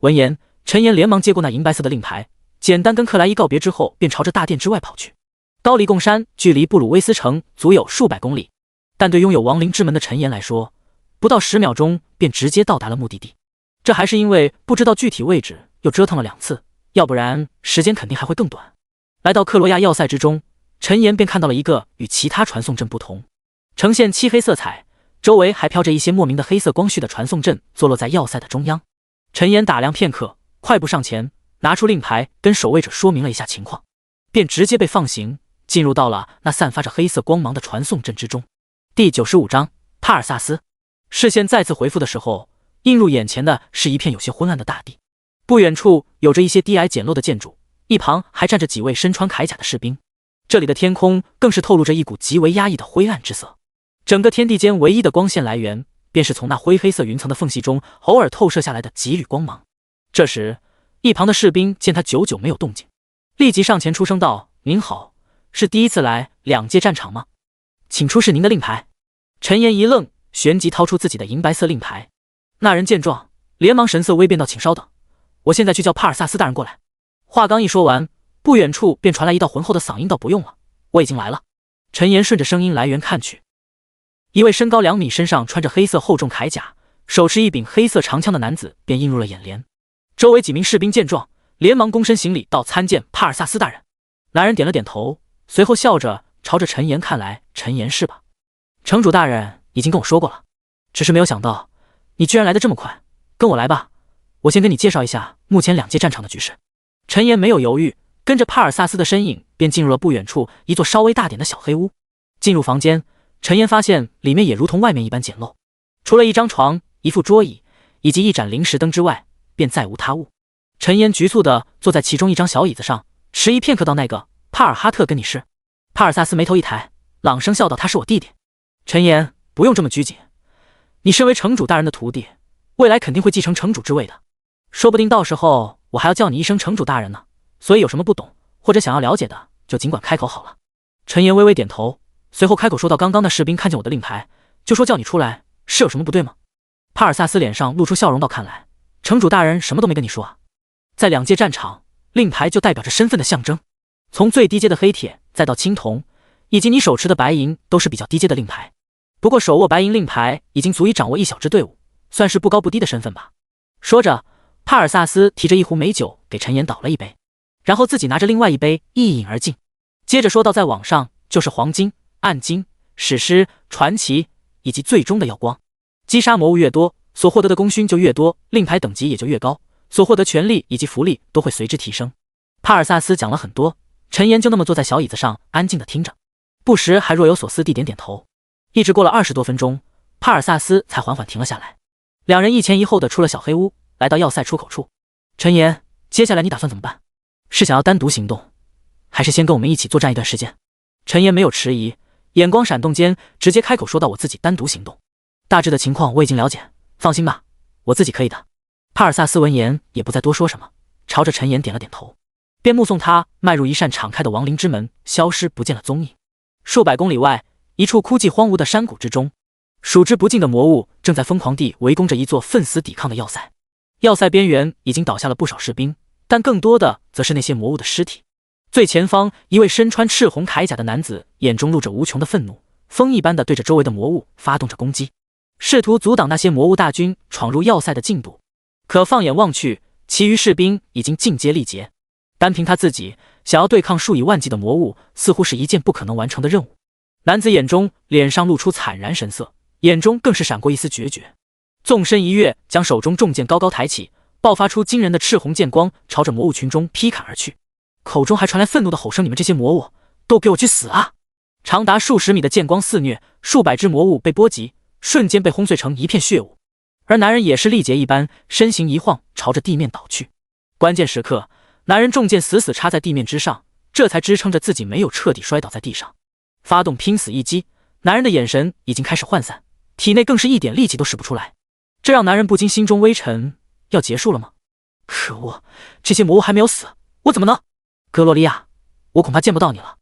闻言，陈岩连忙接过那银白色的令牌，简单跟克莱伊告别之后，便朝着大殿之外跑去。高黎贡山距离布鲁威斯城足有数百公里，但对拥有亡灵之门的陈岩来说，不到10秒钟便直接到达了目的地。这还是因为不知道具体位置，又折腾了2次，要不然时间肯定还会更短。来到克罗亚要塞之中，陈岩便看到了一个与其他传送阵不同，呈现漆黑色彩，周围还飘着一些莫名的黑色光绪的传送阵，坐落在要塞的中央。陈岩打量片刻，快步上前，拿出令牌跟守卫者说明了一下情况，便直接被放行，进入到了那散发着黑色光芒的传送阵之中。第95章帕尔萨斯。视线再次回复的时候，映入眼前的是一片有些昏暗的大地，不远处有着一些低矮简陋的建筑，一旁还站着几位身穿铠甲的士兵。这里的天空更是透露着一股极为压抑的灰暗之色，整个天地间唯一的光线来源便是从那灰黑色云层的缝隙中偶尔透射下来的几缕光芒。这时，一旁的士兵见他久久没有动静，立即上前出声道：您好，是第一次来2界战场吗？请出示您的令牌。陈岩一愣，旋即掏出自己的银白色令牌。那人见状，连忙神色微变道：请稍等，我现在去叫帕尔萨斯大人过来。话刚一说完，不远处便传来一道浑厚的嗓音道：不用了，我已经来了。陈岩顺着声音来源看去，一位身高2米、身上穿着黑色厚重铠甲、手持一柄黑色长枪的男子便映入了眼帘。周围几名士兵见状，连忙躬身行礼道：“参见帕尔萨斯大人。”男人点了点头，随后笑着朝着陈岩看来：“陈岩是吧？城主大人已经跟我说过了，只是没有想到你居然来得这么快。跟我来吧，我先跟你介绍一下目前两界战场的局势。”陈岩没有犹豫，跟着帕尔萨斯的身影便进入了不远处一座稍微大点的小黑屋。进入房间，陈岩发现里面也如同外面一般简陋，除了一张床、一副桌椅以及一盏临时灯之外，便再无他物。陈岩局促地坐在其中一张小椅子上，迟疑片刻道：“那个帕尔哈特跟你是？”帕尔萨斯眉头一抬，朗声笑道：“他是我弟弟。”陈岩，不用这么拘谨，你身为城主大人的徒弟，未来肯定会继承城主之位的，说不定到时候我还要叫你一声城主大人呢。所以有什么不懂或者想要了解的，就尽管开口好了。陈岩微微点头，随后开口说道：“刚刚那士兵看见我的令牌，就说叫你出来，是有什么不对吗？”帕尔萨斯脸上露出笑容道：“看来城主大人什么都没跟你说啊。在两界战场，令牌就代表着身份的象征，从最低阶的黑铁再到青铜，以及你手持的白银，都是比较低阶的令牌。不过手握白银令牌已经足以掌握一小支队伍，算是不高不低的身份吧。”说着，帕尔萨斯提着一壶美酒给陈岩倒了一杯，然后自己拿着另外一杯一饮而尽，接着说道：“在网上就是黄金、暗金、史诗、传奇以及最终的耀光，击杀魔物越多，所获得的功勋就越多，令牌等级也就越高，所获得权利以及福利都会随之提升。”帕尔萨斯讲了很多，陈岩就那么坐在小椅子上安静地听着，不时还若有所思地点点头。一直过了20多分钟，帕尔萨斯才缓缓停了下来。两人一前一后的出了小黑屋，来到要塞出口处。陈岩，接下来你打算怎么办？是想要单独行动，还是先跟我们一起作战一段时间？陈岩没有迟疑，眼光闪动间直接开口说道：“我自己单独行动，大致的情况我已经了解，放心吧，我自己可以的。”帕尔萨斯闻言也不再多说什么，朝着陈岩点了点头，便目送他迈入一扇敞开的亡灵之门，消失不见了踪影。数百公里外，一处枯寂荒芜的山谷之中，数之不尽的魔物正在疯狂地围攻着一座奋死抵抗的要塞。要塞边缘已经倒下了不少士兵，但更多的则是那些魔物的尸体。最前方，一位身穿赤红铠甲的男子眼中露着无穷的愤怒，风一般的对着周围的魔物发动着攻击，试图阻挡那些魔物大军闯入要塞的进度。可放眼望去，其余士兵已经尽皆力竭，单凭他自己想要对抗数以万计的魔物，似乎是一件不可能完成的任务。男子脸上露出惨然神色，眼中更是闪过一丝决绝，纵身一跃，将手中重剑高高抬起，爆发出惊人的赤红剑光，朝着魔物群中劈砍而去，口中还传来愤怒的吼声：“你们这些魔物，都给我去死啊！”长达数十米的剑光肆虐，数百只魔物被波及，瞬间被轰碎成一片血雾。而男人也是力竭一般，身形一晃，朝着地面倒去。关键时刻，男人重剑死死插在地面之上，这才支撑着自己没有彻底摔倒在地上。发动拼死一击，男人的眼神已经开始涣散，体内更是一点力气都使不出来，这让男人不禁心中微沉。要结束了吗？可恶，这些魔物还没有死，我怎么能……格罗利亚，我恐怕见不到你了。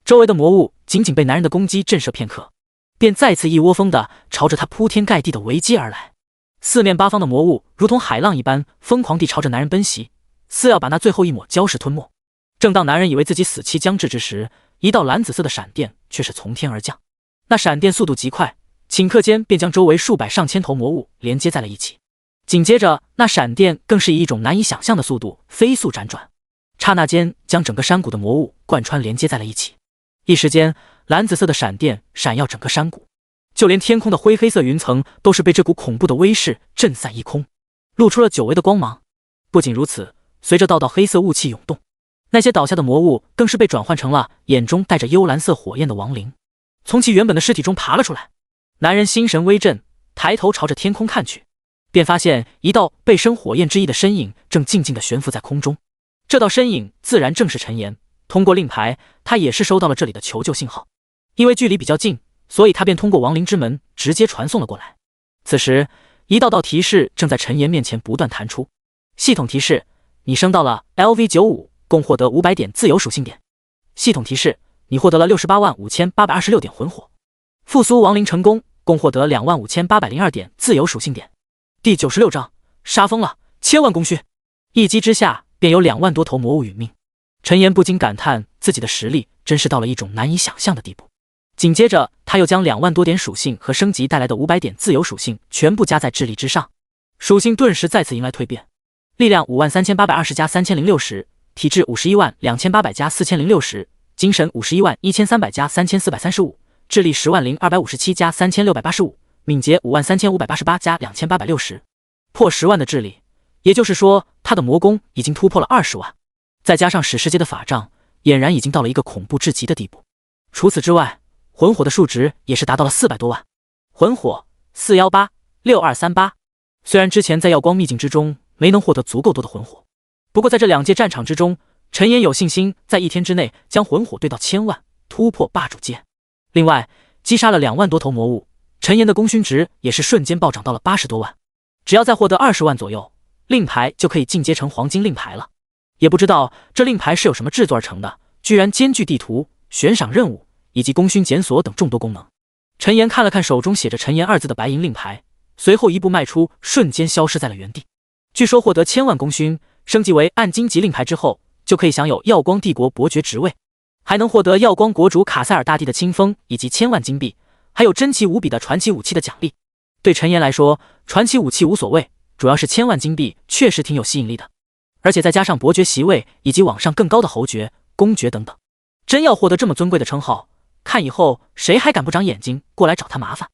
周围的魔物仅仅被男人的攻击震慑片刻，便再次一窝蜂地朝着他铺天盖地的围击而来。四面八方的魔物如同海浪一般疯狂地朝着男人奔袭，似要把那最后一抹礁石吞没。正当男人以为自己死期将至之时，一道蓝紫色的闪电却是从天而降。那闪电速度极快，顷刻间便将周围数百上千头魔物连接在了一起。紧接着，那闪电更是以一种难以想象的速度飞速辗转，刹那间将整个山谷的魔物贯穿连接在了一起。一时间，蓝紫色的闪电闪耀整个山谷，就连天空的灰黑色云层都是被这股恐怖的威势震散一空，露出了久违的光芒。不仅如此，随着道道黑色雾气涌动，那些倒下的魔物更是被转换成了眼中带着幽蓝色火焰的亡灵，从其原本的尸体中爬了出来。男人心神微震，抬头朝着天空看去，便发现一道背身火焰之翼的身影正静静地悬浮在空中。这道身影自然正是陈岩，通过令牌，他也是收到了这里的求救信号。因为距离比较近，所以他便通过亡灵之门直接传送了过来。此时，一道道提示正在陈岩面前不断弹出。系统提示：你升到了 LV95，共获得500点自由属性点。系统提示：你获得了685826点魂火。复苏亡灵成功，共获得25802点自由属性点。第96章，杀疯了，1000万功勋。一击之下，便有2万多头魔物殒命。陈岩不禁感叹自己的实力真是到了一种难以想象的地步。紧接着，他他又将2万多点属性和升级带来的500点自由属性全部加在智力之上，属性顿时再次迎来蜕变。力量53820加3060，体质512800加4060，精神511300加3435，智力100257加3685，敏捷53588加2860，破10万的智力，也就是说他的魔功已经突破了20万，再加上史诗阶的法杖，俨然已经到了一个恐怖至极的地步。除此之外，魂火的数值也是达到了400多万。魂火418、6238，虽然之前在耀光秘境之中没能获得足够多的魂火，不过在这2届战场之中，陈岩有信心在1天之内将魂火堆到1000万，突破霸主阶。另外，击杀了2万多头魔物，陈岩的功勋值也是瞬间暴涨到了80多万。只要再获得20万左右，令牌就可以进阶成黄金令牌了。也不知道这令牌是有什么制作而成的，居然兼具地图、悬赏任务以及功勋检索等众多功能。陈岩看了看手中写着陈岩2字的白银令牌，随后一步迈出，瞬间消失在了原地。据说获得1000万功勋，升级为暗金级令牌之后，就可以享有耀光帝国伯爵职位，还能获得耀光国主卡塞尔大帝的清风以及1000万金币，还有珍奇无比的传奇武器的奖励。对陈岩来说，传奇武器无所谓，主要是1000万金币确实挺有吸引力的，而且再加上伯爵席位以及往上更高的侯爵、公爵等等，真要获得这么尊贵的称号，看以后谁还敢不长眼睛过来找他麻烦。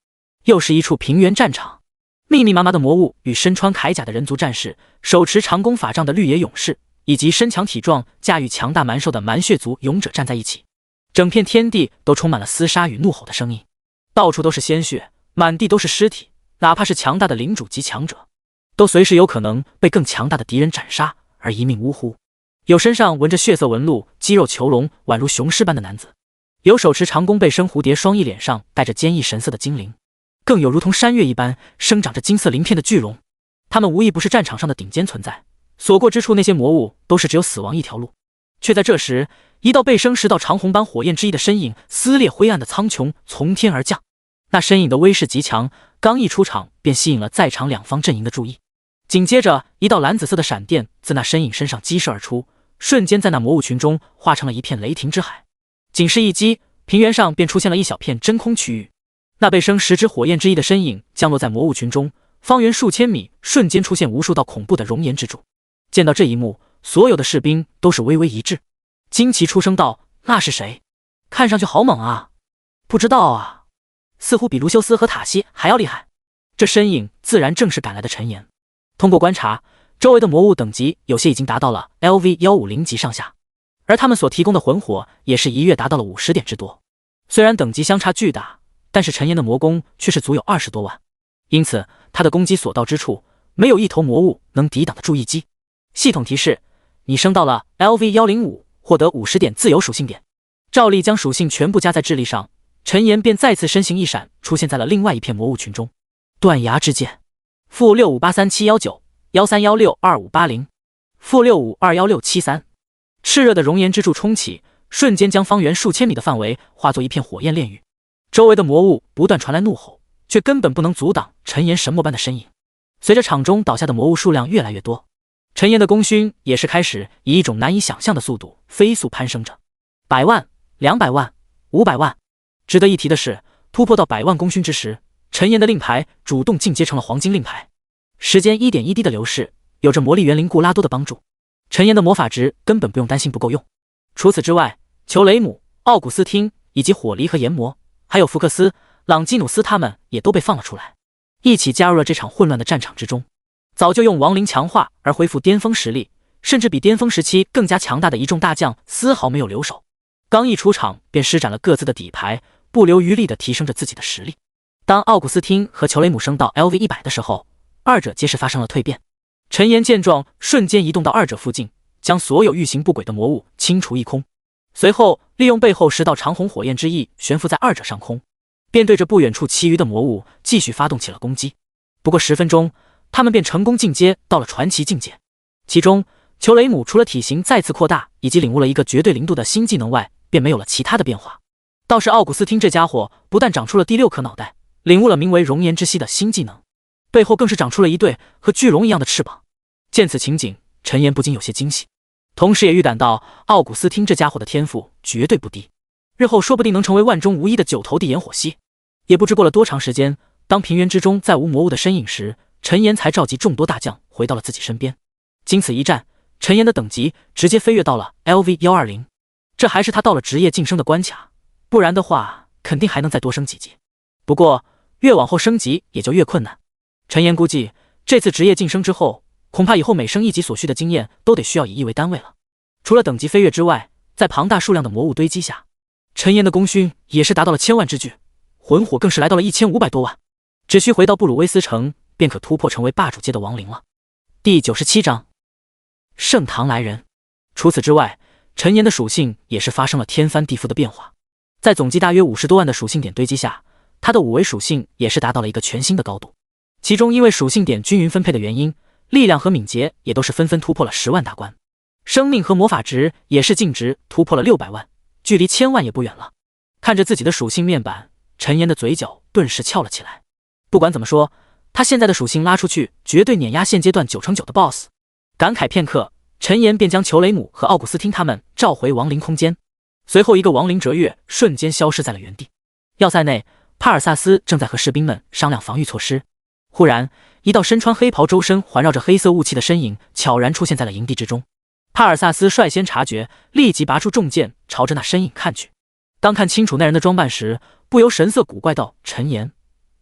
又是一处平原战场，密密麻麻的魔物与身穿铠甲的人族战士，手持长弓法杖的绿野勇士，以及身强体壮、驾驭强大蛮兽的蛮血族勇者站在一起，整片天地都充满了厮杀与怒吼的声音，到处都是鲜血，满地都是尸体，哪怕是强大的领主级强者，都随时有可能被更强大的敌人斩杀而一命呜呼。有身上纹着血色纹路、肌肉囚笼宛如雄狮般的男子，有手持长弓背生蝴蝶双翼、脸上带着坚毅神色的精灵，更有如同山岳一般生长着金色鳞片的巨龙。他们无疑不是战场上的顶尖存在，所过之处那些魔物都是只有死亡一条路。却在这时，一道背生10道长虹般火焰之翼的身影撕裂灰暗的苍穹，从天而降。那身影的威势极强，刚一出场便吸引了在场两方阵营的注意。紧接着，一道蓝紫色的闪电自那身影身上激射而出，瞬间在那魔物群中化成了一片雷霆之海。仅是一击，平原上便出现了一小片真空区域。那被生10只火焰之翼的身影降落在魔物群中，方圆数千米瞬间出现无数道恐怖的熔岩之柱。见到这一幕，所有的士兵都是微微一滞，惊奇出声道：“那是谁？看上去好猛啊！”“不知道啊，似乎比卢修斯和塔西还要厉害。”这身影自然正是赶来的陈岩。通过观察，周围的魔物等级有些已经达到了 LV150级上下，而他们所提供的魂火也是一跃达到了50点之多。虽然等级相差巨大，但是陈岩的魔功却是足有20多万，因此他的攻击所到之处，没有一头魔物能抵挡得住一击。系统提示：你升到了 LV105，获得50点自由属性点。照例将属性全部加在智力上，陈岩便再次身形一闪，出现在了另外一片魔物群中。断崖之剑-6583719131162580-65211673，炽热的熔岩之柱冲起，瞬间将方圆数千米的范围化作一片火焰炼狱。周围的魔物不断传来怒吼，却根本不能阻挡陈岩神魔般的身影。随着场中倒下的魔物数量越来越多，陈岩的功勋也是开始以一种难以想象的速度飞速攀升着。100万、200万、500万。值得一提的是，突破到100万功勋之时，陈岩的令牌主动进阶成了黄金令牌。时间一点一滴的流逝，有着魔力园林固拉多的帮助，陈岩的魔法值根本不用担心不够用。除此之外，裘雷姆、奥古斯汀以及火狸和炎魔，还有福克斯、朗基努斯他们也都被放了出来，一起加入了这场混乱的战场之中。早就用亡灵强化而恢复巅峰实力，甚至比巅峰时期更加强大的一众大将丝毫没有留手，刚一出场便施展了各自的底牌，不留余力地提升着自己的实力。当奥古斯汀和裘雷姆升到 LV100的时候，二者皆是发生了蜕变。陈岩见状，瞬间移动到二者附近，将所有欲行不轨的魔物清除一空，随后利用背后10道长虹火焰之翼悬浮在二者上空，便对着不远处其余的魔物继续发动起了攻击。不过10分钟，他们便成功进阶到了传奇境界。其中裘雷姆除了体型再次扩大以及领悟了一个绝对零度的新技能外，便没有了其他的变化。倒是奥古斯汀这家伙不但长出了第6颗脑袋，领悟了名为熔岩之息的新技能，背后更是长出了一对和巨龙一样的翅膀。见此情景，陈岩不禁有些惊喜，同时也预感到奥古斯汀这家伙的天赋绝对不低，日后说不定能成为万中无一的9头地炎火蜥。也不知过了多长时间，当平原之中再无魔物的身影时，陈岩才召集众多大将回到了自己身边。经此一战，陈岩的等级直接飞跃到了 LV120， 这还是他到了职业晋升的关卡，不然的话肯定还能再多升几级。不过越往后升级也就越困难。陈岩估计这次职业晋升之后，恐怕以后每升一级所需的经验都得需要以亿为单位了。除了等级飞跃之外，在庞大数量的魔物堆积下，陈岩的功勋也是达到了千万之巨，魂火更是来到了1500多万，只需回到布鲁威斯城便可突破成为霸主阶的亡灵了。第97章圣堂来人。除此之外，陈岩的属性也是发生了天翻地覆的变化，在总计大约50多万的属性点堆积下，他的5维属性也是达到了一个全新的高度。其中因为属性点均匀分配的原因，力量和敏捷也都是纷纷突破了10万大关，生命和魔法值也是净值突破了600万，距离1000万也不远了。看着自己的属性面板，陈岩的嘴角顿时翘了起来。不管怎么说，他现在的属性拉出去绝对碾压现阶段9×9的 BOSS。 感慨片刻，陈岩便将裘雷姆和奥古斯汀他们召回亡灵空间，随后一个亡灵折跃瞬间消失在了原地。要塞内，帕尔萨斯正在和士兵们商量防御措施，忽然一道身穿黑袍、周身环绕着黑色雾气的身影悄然出现在了营地之中。帕尔萨斯率先察觉，立即拔出重剑朝着那身影看去。当看清楚那人的装扮时，不由神色古怪道：“陈岩，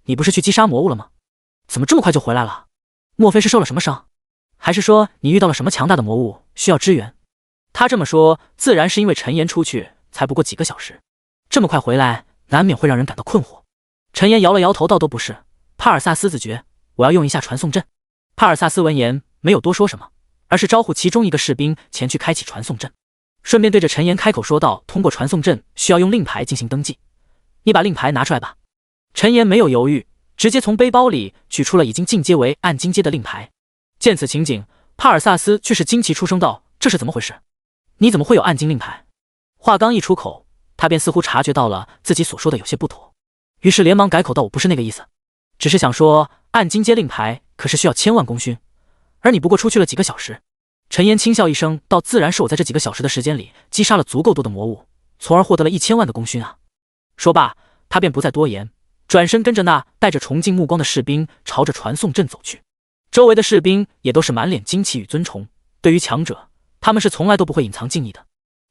你不是去击杀魔物了吗？怎么这么快就回来了？莫非是受了什么伤？还是说你遇到了什么强大的魔物需要支援？”他这么说，自然是因为陈岩出去才不过几个小时，这么快回来，难免会让人感到困惑。陈岩摇了摇头道：“都不是，帕尔萨斯自觉，我要用一下传送阵。”帕尔萨斯闻言没有多说什么，而是招呼其中一个士兵前去开启传送阵，顺便对着陈岩开口说道：“通过传送阵需要用令牌进行登记，你把令牌拿出来吧。”陈岩没有犹豫，直接从背包里取出了已经进阶为暗金阶的令牌。见此情景，帕尔萨斯却是惊奇出声道：“这是怎么回事？你怎么会有暗金令牌？”话刚一出口，他便似乎察觉到了自己所说的有些不妥，于是连忙改口道：“我不是那个意思，只是想说暗金阶令牌可是需要1000万功勋，而你不过出去了几个小时。”陈岩轻笑一声道：“自然是我在这几个小时的时间里击杀了足够多的魔物，从而获得了1000万的功勋啊。”说罢，他便不再多言，转身跟着那带着崇敬目光的士兵朝着传送阵走去。周围的士兵也都是满脸惊奇与尊崇，对于强者，他们是从来都不会隐藏敬意的。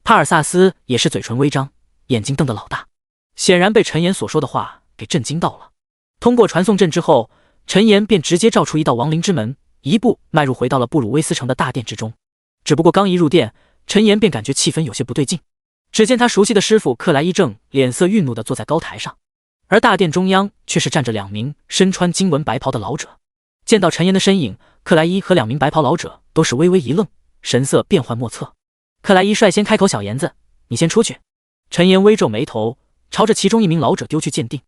帕尔萨斯也是嘴唇微张，眼睛瞪得老大，显然被陈岩所说的话给震惊到了。通过传送阵之后，陈岩便直接召出一道亡灵之门，一步迈入回到了布鲁威斯城的大殿之中。只不过刚一入殿，陈岩便感觉气氛有些不对劲。只见他熟悉的师傅克莱伊正脸色愠怒地坐在高台上，而大殿中央却是站着2名身穿经文白袍的老者。见到陈岩的身影，克莱伊和2名白袍老者都是微微一愣，神色变幻莫测。克莱伊率先开口：“小言子，你先出去。”陈岩微皱眉头，朝着其中一名老者丢去鉴定。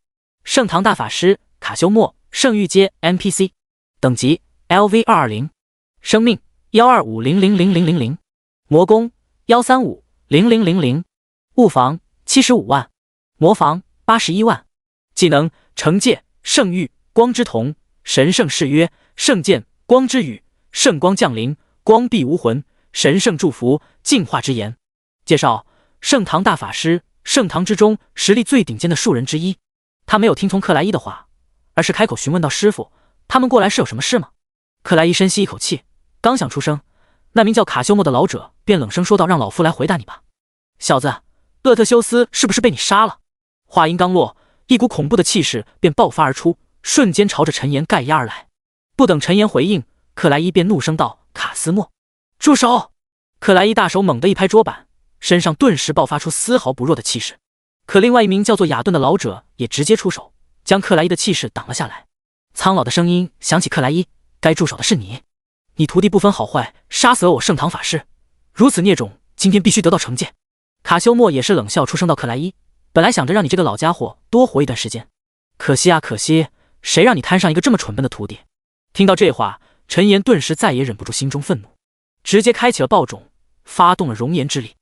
圣堂大法师卡修莫，圣域阶 NPC， 等级 LV220， 生命125000000，魔功1350000，物防75万，魔防81万，技能惩戒圣域光之瞳，神圣誓约圣剑光之雨，圣光降临，光壁无魂，神圣祝福，净化之言。介绍：圣堂大法师，圣堂之中实力最顶尖的数人之一。他没有听从克莱伊的话，而是开口询问道：“师傅，他们过来是有什么事吗？”克莱伊深吸一口气，刚想出声，那名叫卡修莫的老者便冷声说道：“让老夫来回答你吧。小子，厄特修斯是不是被你杀了？”话音刚落，一股恐怖的气势便爆发而出，瞬间朝着陈岩盖压而来。不等陈岩回应，克莱伊便怒声道：“卡斯莫，住手！”克莱伊大手猛地一拍桌板，身上顿时爆发出丝毫不弱的气势。可另外一名叫做雅顿的老者也直接出手，将克莱伊的气势挡了下来。苍老的声音响起：“克莱伊，该住手的是你！你徒弟不分好坏，杀死了我圣堂法师，如此孽种，今天必须得到惩戒。”卡修莫也是冷笑出声道：“克莱伊，本来想着让你这个老家伙多活一段时间，可惜啊可惜，谁让你摊上一个这么蠢笨的徒弟。”听到这话，陈岩顿时再也忍不住心中愤怒，直接开启了爆种，发动了熔岩之力。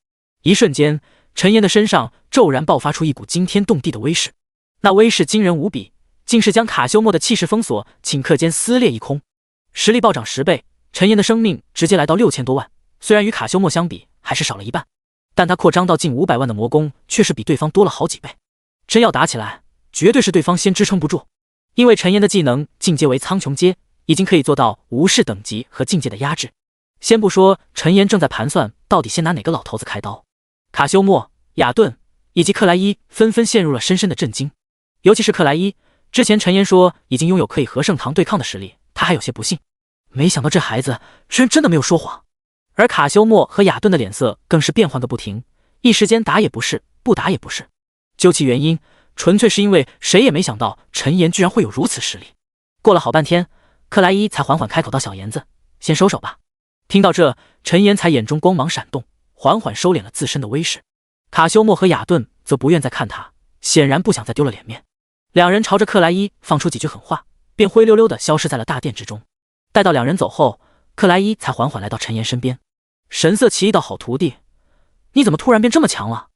一瞬间，陈岩的身上骤然爆发出一股惊天动地的威势，那威势惊人无比，竟是将卡修莫的气势封锁顷刻间撕裂一空。实力暴涨10倍，陈岩的生命直接来到6000多万，虽然与卡修莫相比还是少了一半，但他扩张到近500万的魔功却是比对方多了好几倍。真要打起来，绝对是对方先支撑不住。因为陈岩的技能进阶为苍穹阶，已经可以做到无视等级和境界的压制。先不说陈岩正在盘算到底先拿哪个老头子开刀，卡修莫、雅顿以及克莱伊纷纷陷入了深深的震惊。尤其是克莱伊，之前陈岩说已经拥有可以和圣堂对抗的实力，他还有些不信，没想到这孩子居然真的没有说谎。而卡修莫和雅顿的脸色更是变换个不停，一时间打也不是，不打也不是。究其原因，纯粹是因为谁也没想到陈岩居然会有如此实力。过了好半天，克莱伊才缓缓开口道：“小妍子，先收手吧。”听到这，陈岩才眼中光芒闪动，缓缓收敛了自身的威势。卡修莫和雅顿则不愿再看他，显然不想再丢了脸面。两人朝着克莱伊放出几句狠话，便灰溜溜地消失在了大殿之中。待到两人走后，克莱伊才缓缓来到陈岩身边，神色奇异道：“好徒弟，你怎么突然变这么强了？”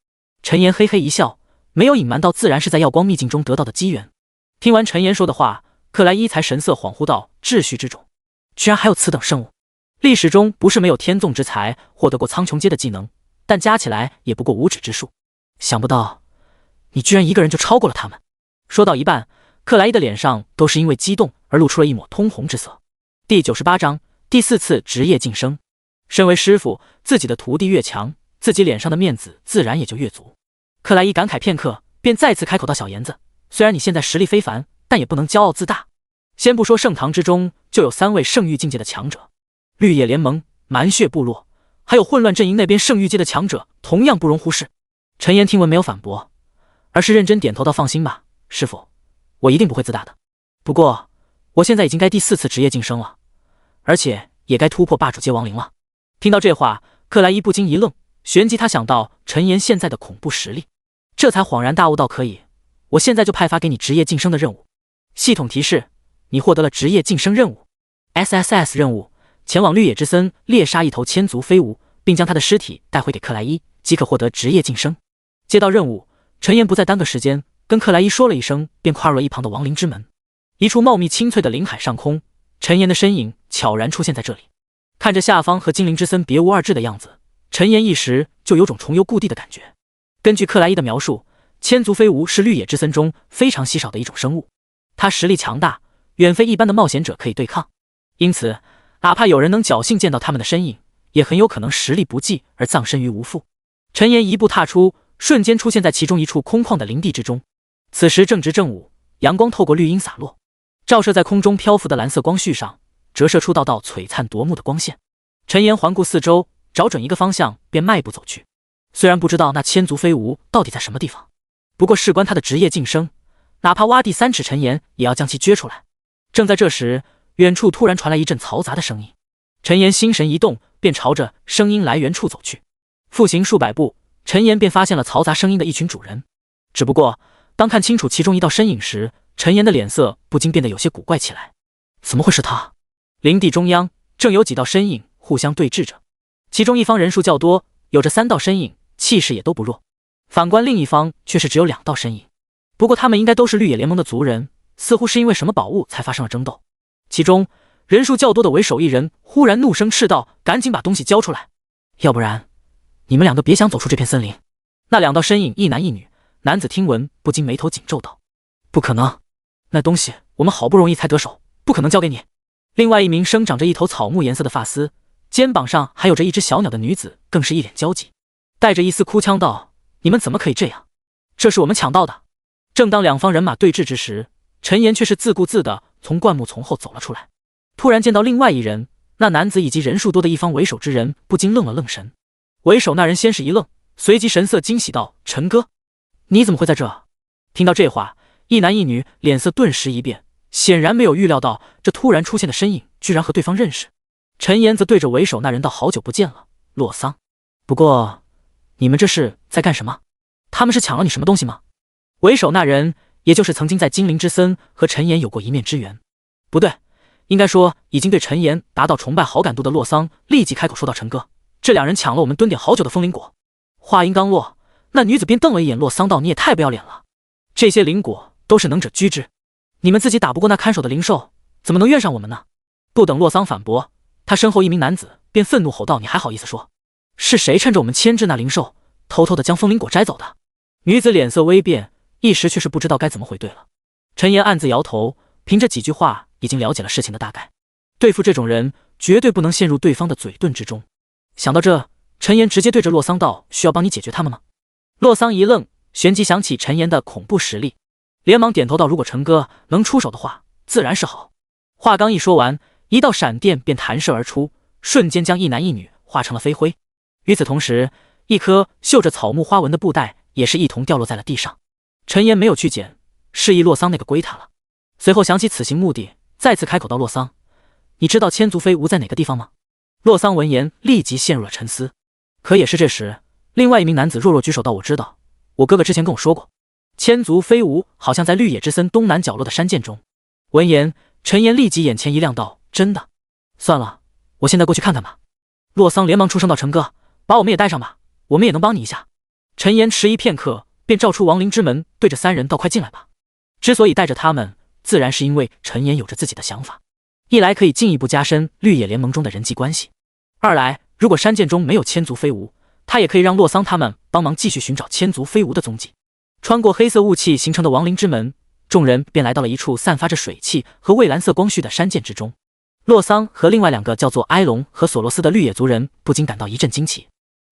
陈岩嘿嘿一笑，没有隐瞒到自然是在耀光秘境中得到的机缘。听完陈岩说的话，克莱伊才神色恍惚道：“秩序之种，居然还有此等生物！历史中不是没有天纵之才获得过苍穹阶的技能，但加起来也不过无指之数。想不到你居然一个人就超过了他们。”说到一半，克莱伊的脸上都是因为激动而露出了一抹通红之色。第98章第4次职业晋升。身为师傅，自己的徒弟越强，自己脸上的面子自然也就越足。克莱伊感慨片刻，便再次开口道：“小妍子，虽然你现在实力非凡，但也不能骄傲自大。先不说圣堂之中就有3位圣域境界的强者，绿野联盟、蛮血部落，还有混乱阵营那边圣域界的强者，同样不容忽视。”陈岩听闻没有反驳，而是认真点头道：“放心吧，师傅，我一定不会自大的。不过，我现在已经该第4次职业晋升了，而且也该突破霸主阶亡灵了。”听到这话，克莱伊不禁一愣，旋即他想到陈岩现在的恐怖实力，这才恍然大悟道：“可以，我现在就派发给你职业晋升的任务。系统提示，你获得了职业晋升任务 SSS 任务，前往绿野之森猎杀一头千足飞巫，并将他的尸体带回给克莱伊，即可获得职业晋升。”接到任务，陈岩不再耽搁时间，跟克莱伊说了一声，便跨入了一旁的亡灵之门。一处茂密青翠的灵海上空，陈岩的身影悄然出现在这里。看着下方和精灵之森别无二致的样子，陈岩一时就有种重游故地的感觉。根据克莱伊的描述，千足飞巫是绿野之森中非常稀少的一种生物，它实力强大，远非一般的冒险者可以对抗，因此哪怕有人能侥幸见到他们的身影，也很有可能实力不济而葬身于无父。陈岩一步踏出，瞬间出现在其中一处空旷的林地之中。此时正值正午，阳光透过绿荫洒落，照射在空中漂浮的蓝色光絮上，折射出道道璀璨夺目的光线。陈岩环顾四周，找准一个方向，便迈步走去。虽然不知道那千足飞巫到底在什么地方，不过事关他的职业晋升，哪怕挖地3尺，陈岩也要将其撅出来。正在这时，远处突然传来一阵嘈杂的声音。陈岩心神一动，便朝着声音来源处走去。复行数百步，陈岩便发现了嘈杂声音的一群主人。只不过当看清楚其中一道身影时，陈岩的脸色不禁变得有些古怪起来。怎么会是他？林地中央正有几道身影互相对峙着，其中一方人数较多，有着3道身影，气势也都不弱。反观另一方却是只有2道身影，不过他们应该都是绿野联盟的族人，似乎是因为什么宝物才发生了争斗。其中人数较多的为首一人忽然怒声斥道：“赶紧把东西交出来，要不然你们2个别想走出这片森林。”那2道身影一男一女，男子听闻不禁眉头紧皱道：“不可能，那东西我们好不容易才得手，不可能交给你。”另外一名生长着一头草木颜色的发丝，肩膀上还有着一只小鸟的女子更是一脸焦急，带着一丝哭腔道：“你们怎么可以这样？这是我们抢到的。”正当2方人马对峙之时，陈岩却是自顾自地从灌木丛后走了出来。突然见到另外一人，那男子以及人数多的一方为首之人不禁愣了愣神。为首那人先是一愣，随即神色惊喜道：“陈哥，你怎么会在这？”听到这话，一男一女脸色顿时一变，显然没有预料到这突然出现的身影居然和对方认识。陈岩则对着为首那人道：“好久不见了，洛桑。不过你们这是在干什么？他们是抢了你什么东西吗？”为首那人也就是曾经在精灵之森和陈岩有过一面之缘，不对，应该说已经对陈岩达到崇拜好感度的洛桑立即开口说道：“陈哥，这2人抢了我们蹲点好久的风灵果。”话音刚落，那女子便瞪了一眼洛桑道：“你也太不要脸了，这些灵果都是能者居之，你们自己打不过那看守的灵兽，怎么能怨上我们呢？”不等洛桑反驳，他身后一名男子便愤怒吼道：“你还好意思说？是谁趁着我们牵制那灵兽，偷偷的将风灵果摘走的？”女子脸色微变，一时却是不知道该怎么回对了。陈岩暗自摇头，凭着几句话已经了解了事情的大概。对付这种人，绝对不能陷入对方的嘴遁之中。想到这，陈岩直接对着洛桑道：“需要帮你解决他们吗？”洛桑一愣，旋即想起陈岩的恐怖实力，连忙点头道：“如果陈哥能出手的话，自然是好。”话刚一说完，一道闪电便弹射而出，瞬间将一男一女化成了飞灰。与此同时，一颗绣着草木花纹的布袋也是一同掉落在了地上。陈岩没有去捡，示意洛桑那个归他了。随后想起此行目的，再次开口道：“洛桑，你知道千足飞无在哪个地方吗？”洛桑闻言立即陷入了沉思。可也是这时，另外一名男子弱弱举手道：“我知道，我哥哥之前跟我说过，千足飞无好像在绿野之森东南角落的山涧中。”闻言，陈岩立即眼前一亮道：“真的？算了，我现在过去看看吧。”洛桑连忙出声道：“陈哥，把我们也带上吧，我们也能帮你一下。”陈岩迟疑片刻，便照出亡灵之门，对着三人道：“快进来吧。”之所以带着他们，自然是因为陈岩有着自己的想法，一来可以进一步加深绿野联盟中的人际关系，二来如果山涧中没有千足飞无，他也可以让洛桑他们帮忙继续寻找千足飞无的踪迹。穿过黑色雾气形成的亡灵之门，众人便来到了一处散发着水汽和蔚蓝色光绪的山涧之中。洛桑和另外两个叫做埃隆和索罗斯的绿野族人不禁感到一阵惊奇，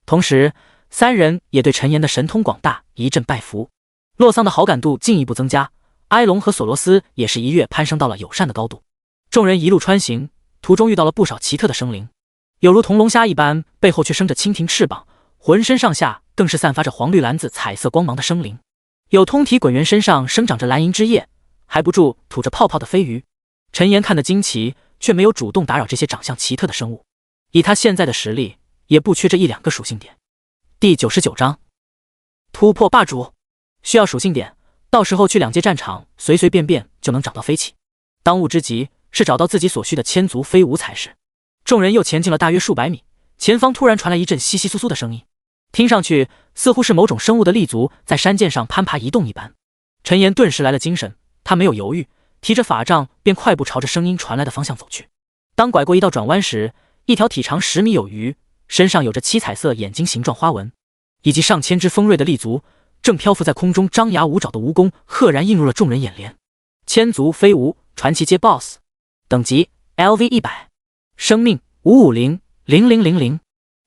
同时三人也对陈岩的神通广大一阵拜服。洛桑的好感度进一步增加，埃隆和索罗斯也是一跃攀升到了友善的高度。众人一路穿行，途中遇到了不少奇特的生灵，有如铜龙虾一般，背后却生着蜻蜓翅膀，浑身上下更是散发着黄绿蓝紫彩色光芒的生灵，有通体滚圆，身上生长着蓝银之叶，还不住吐着泡泡的飞鱼。陈岩看得惊奇，却没有主动打扰这些长相奇特的生物，以他现在的实力，也不缺这一两个属性点。第99章突破霸主，需要属性点，到时候去两阶战场随随便便就能找到飞起，当务之急是找到自己所需的千足飞无才是。众人又前进了大约数百米，前方突然传来一阵窸窸窣窣的声音，听上去似乎是某种生物的立足在山涧上攀爬移动一般。陈岩顿时来了精神，他没有犹豫，提着法杖便快步朝着声音传来的方向走去。当拐过一道转弯时，一条体长10米有余，身上有着七彩色眼睛形状花纹，以及上千只锋锐的立足，正漂浮在空中张牙舞爪的蜈蚣赫然映入了众人眼帘。千足飞无传奇阶 BOSS， 等级 LV100， 生命5500000，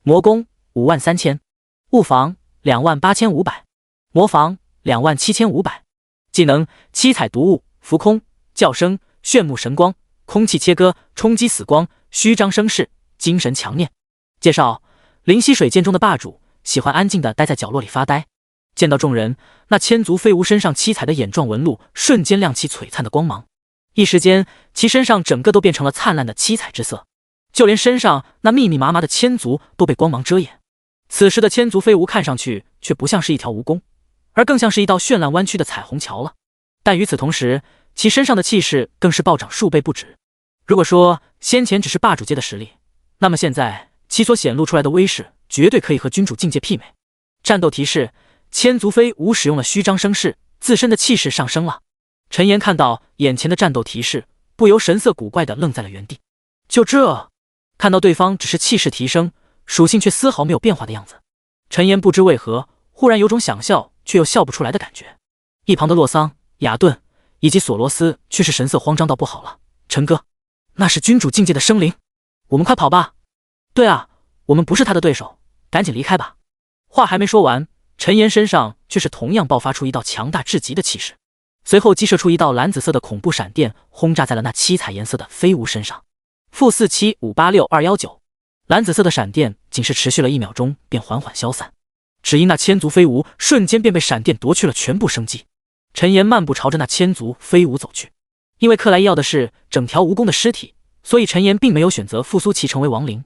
魔攻53000，物防28500，魔防27500，技能七彩毒雾、浮空、叫声、炫目神光、空气切割、冲击死光、虚张声势、精神强念。介绍：灵溪水涧中的霸主，喜欢安静地待在角落里发呆。见到众人，那千足飞无身上七彩的眼状纹路瞬间亮起璀璨的光芒，一时间其身上整个都变成了灿烂的七彩之色，就连身上那密密麻麻的千足都被光芒遮掩。此时的千足飞无看上去却不像是一条蜈蚣，而更像是一道绚烂弯曲的彩虹桥了。但与此同时，其身上的气势更是暴涨数倍不止。如果说先前只是霸主阶的实力，那么现在其所显露出来的威势绝对可以和君主境界媲美。战斗提示：千足飞无使用了虚张声势，自身的气势上升了。陈岩看到眼前的战斗提示，不由神色古怪地愣在了原地。就这，看到对方只是气势提升，属性却丝毫没有变化的样子，陈岩不知为何忽然有种想笑却又笑不出来的感觉。一旁的洛桑、雅顿以及索罗斯却是神色慌张到不好了。陈哥，那是君主境界的生灵，我们快跑吧。对啊，我们不是他的对手，赶紧离开吧。话还没说完，陈岩身上却是同样爆发出一道强大至极的气势，随后击射出一道蓝紫色的恐怖闪电，轰炸在了那七彩颜色的飞无身上。-47586-219，蓝紫色的闪电仅是持续了1秒钟便缓缓消散，只因那千足飞无瞬间便被闪电夺去了全部生机。陈岩漫步朝着那千足飞无走去，因为克莱伊要的是整条蜈蚣的尸体，所以陈岩并没有选择复苏其成为亡灵。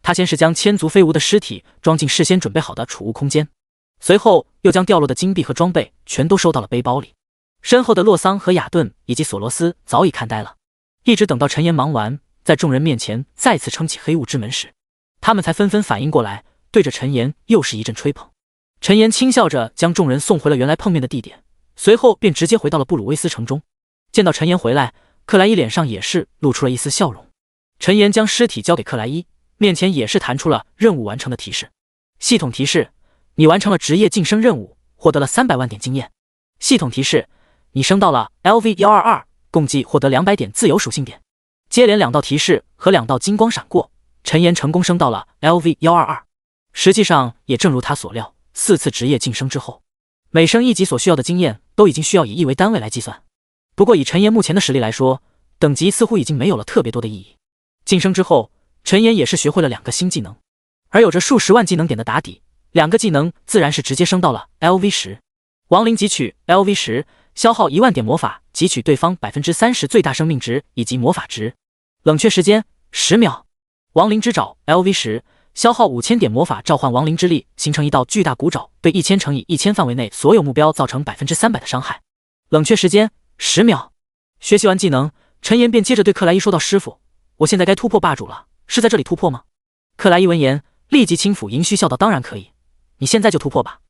他先是将千足飞无的尸体装进事先准备好的储物空间，随后又将掉落的金币和装备全都收到了背包里。身后的洛桑和雅顿以及索罗斯早已看呆了，一直等到陈岩忙完，在众人面前再次撑起黑雾之门时，他们才纷纷反应过来，对着陈岩又是一阵吹捧。陈岩轻笑着将众人送回了原来碰面的地点，随后便直接回到了布鲁威斯城中。见到陈岩回来，克莱伊脸上也是露出了一丝笑容。陈岩将尸体交给克莱伊，面前也是弹出了任务完成的提示。系统提示：你完成了职业晋升任务，获得了300万点经验。系统提示：你升到了 LV122，共计获得200点自由属性点。接连2道提示和2道金光闪过，陈岩成功升到了 LV122。实际上也正如他所料，4次职业晋升之后，每升1级所需要的经验都已经需要以亿为单位来计算。不过以陈岩目前的实力来说，等级似乎已经没有了特别多的意义。晋升之后，陈岩也是学会了2个新技能，而有着数十万技能点的打底，2个技能自然是直接升到了 LV10。亡灵汲取 LV10，消耗1万点魔法，汲取对方 30% 最大生命值以及魔法值。冷却时间10秒。亡灵之爪 LV10，消耗5000点魔法，召唤亡灵之力，形成一道巨大骨爪，对1000乘以1000范围内所有目标造成 300% 的伤害。冷却时间10秒。学习完技能，陈岩便接着对克莱伊说道：“师傅，我现在该突破霸主了，是在这里突破吗？”克莱伊闻言立即轻抚银须笑道：“当然可以，你现在就突破吧。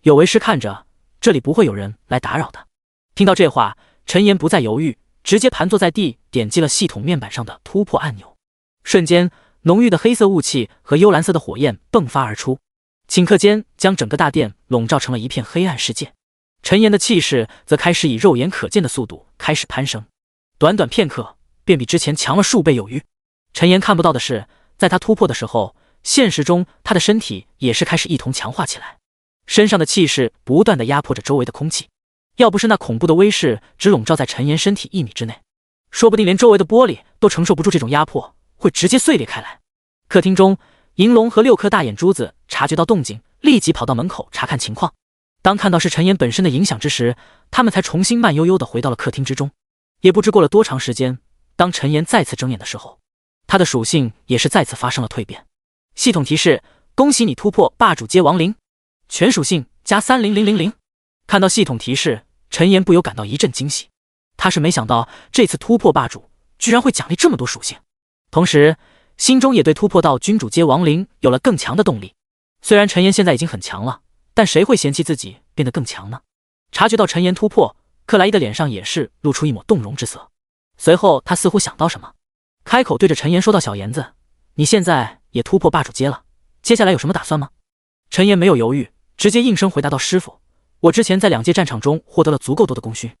有为师看着，这里不会有人来打扰的。”听到这话，陈岩不再犹豫，直接盘坐在地，点击了系统面板上的突破按钮。瞬间，浓郁的黑色雾气和幽蓝色的火焰迸发而出，顷刻间将整个大殿笼罩成了一片黑暗世界。陈岩的气势则开始以肉眼可见的速度开始攀升，短短片刻便比之前强了数倍有余。陈岩看不到的是，在他突破的时候，现实中他的身体也是开始一同强化起来，身上的气势不断地压迫着周围的空气。要不是那恐怖的威势只笼罩在陈岩身体1米之内，说不定连周围的玻璃都承受不住这种压迫，会直接碎裂开来。客厅中，银龙和6颗大眼珠子察觉到动静，立即跑到门口查看情况。当看到是陈岩本身的影响之时，他们才重新慢悠悠地回到了客厅之中。也不知过了多长时间，当陈岩再次睁眼的时候，他的属性也是再次发生了蜕变。系统提示：恭喜你突破霸主阶亡灵，全属性加30000。看到系统提示，陈岩不由感到一阵惊喜。他是没想到这次突破霸主居然会奖励这么多属性，同时心中也对突破到君主阶亡灵有了更强的动力。虽然陈岩现在已经很强了，但谁会嫌弃自己变得更强呢？察觉到陈岩突破，克莱伊的脸上也是露出一抹动容之色。随后他似乎想到什么，开口对着陈岩说道：“小妍子，你现在也突破霸主阶了，接下来有什么打算吗？”陈岩没有犹豫，直接应声回答道：“师傅，我之前在2届战场中获得了足够多的功勋，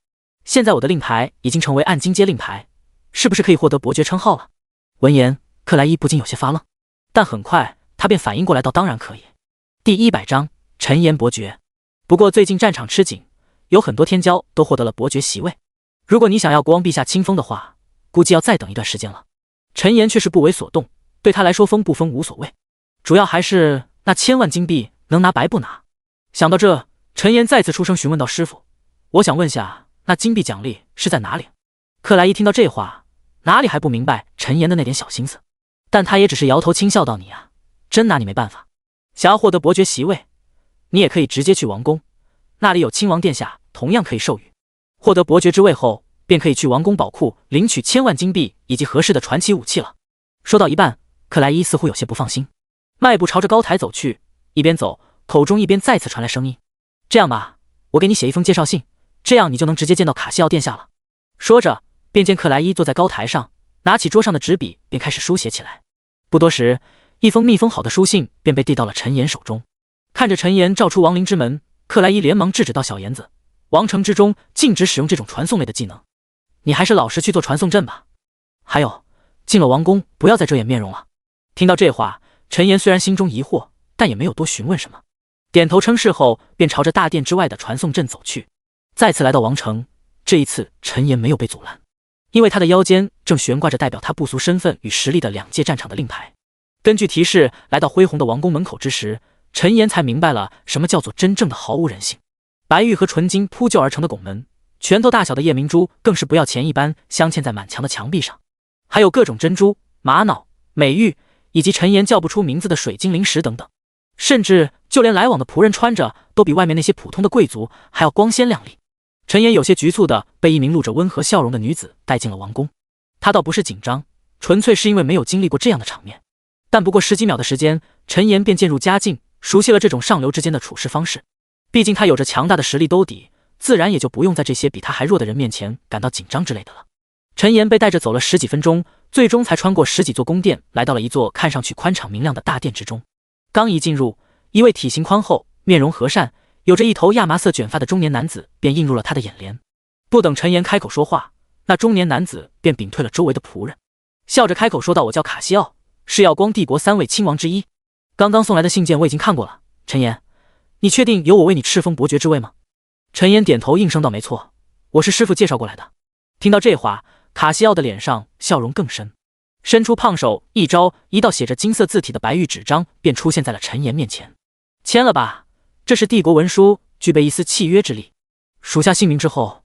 现在我的令牌已经成为暗金阶令牌，是不是可以获得伯爵称号了？”闻言，克莱伊不禁有些发愣，但很快他便反应过来道：“当然可以。”第100章陈岩伯爵。不过最近战场吃紧，有很多天骄都获得了伯爵席位，如果你想要国王陛下亲封的话，估计要再等一段时间了。陈岩却是不为所动，对他来说封不封无所谓，主要还是那1000万金币能拿白不拿。想到这，陈岩再次出声询问道：“师傅，我想问下，那金币奖励是在哪里？”克莱伊听到这话，哪里还不明白陈岩的那点小心思，但他也只是摇头轻笑道：“你啊，真拿你没办法。想要获得伯爵席位，你也可以直接去王宫，那里有亲王殿下同样可以授予。获得伯爵之位后，便可以去王宫宝库领取1000万金币以及合适的传奇武器了。”说到一半，克莱伊似乎有些不放心，迈步朝着高台走去，一边走，口中一边再次传来声音：“这样吧，我给你写一封介绍信，这样你就能直接见到卡西奥殿下了。”说着，便见克莱伊坐在高台上，拿起桌上的纸笔便开始书写起来。不多时，一封密封好的书信便被递到了陈岩手中。看着陈岩照出亡灵之门，克莱伊连忙制止道：“小妍子，王城之中禁止使用这种传送类的技能，你还是老实去做传送阵吧。还有，进了王宫不要再遮掩面容了。”听到这话，陈岩虽然心中疑惑，但也没有多询问什么，点头称是后便朝着大殿之外的传送阵走去。再次来到王城，这一次陈岩没有被阻拦，因为他的腰间正悬挂着代表他不俗身份与实力的2届战场的令牌。根据提示来到恢宏的王宫门口之时，陈岩才明白了什么叫做真正的毫无人性。白玉和纯金铺就而成的拱门，拳头大小的夜明珠更是不要钱一般镶嵌在满墙的墙壁上，还有各种珍珠、玛瑙、美玉，以及陈岩叫不出名字的水晶灵石等等，甚至就连来往的仆人穿着都比外面那些普通的贵族还要光鲜亮丽。陈岩有些局促地被一名露着温和笑容的女子带进了王宫，他倒不是紧张，纯粹是因为没有经历过这样的场面。但不过10几秒的时间，陈岩便渐入佳境，熟悉了这种上流之间的处事方式。毕竟他有着强大的实力兜底，自然也就不用在这些比他还弱的人面前感到紧张之类的了。陈岩被带着走了10几分钟，最终才穿过10几座宫殿，来到了一座看上去宽敞明亮的大殿之中。刚一进入，一位体型宽厚、面容和善、有着一头亚麻色卷发的中年男子便映入了他的眼帘。不等陈岩开口说话，那中年男子便屏退了周围的仆人，笑着开口说道：“我叫卡西奥，是耀光帝国3位亲王之一。刚刚送来的信件我已经看过了，陈岩，你确定有我为你敕封伯爵之位吗？”陈岩点头应声道：“没错，我是师傅介绍过来的。”听到这话，卡西奥的脸上笑容更深，伸出胖手一招，一道写着金色字体的白玉纸张便出现在了陈岩面前。签了吧，这是帝国文书，具备一丝契约之力。属下姓名之后，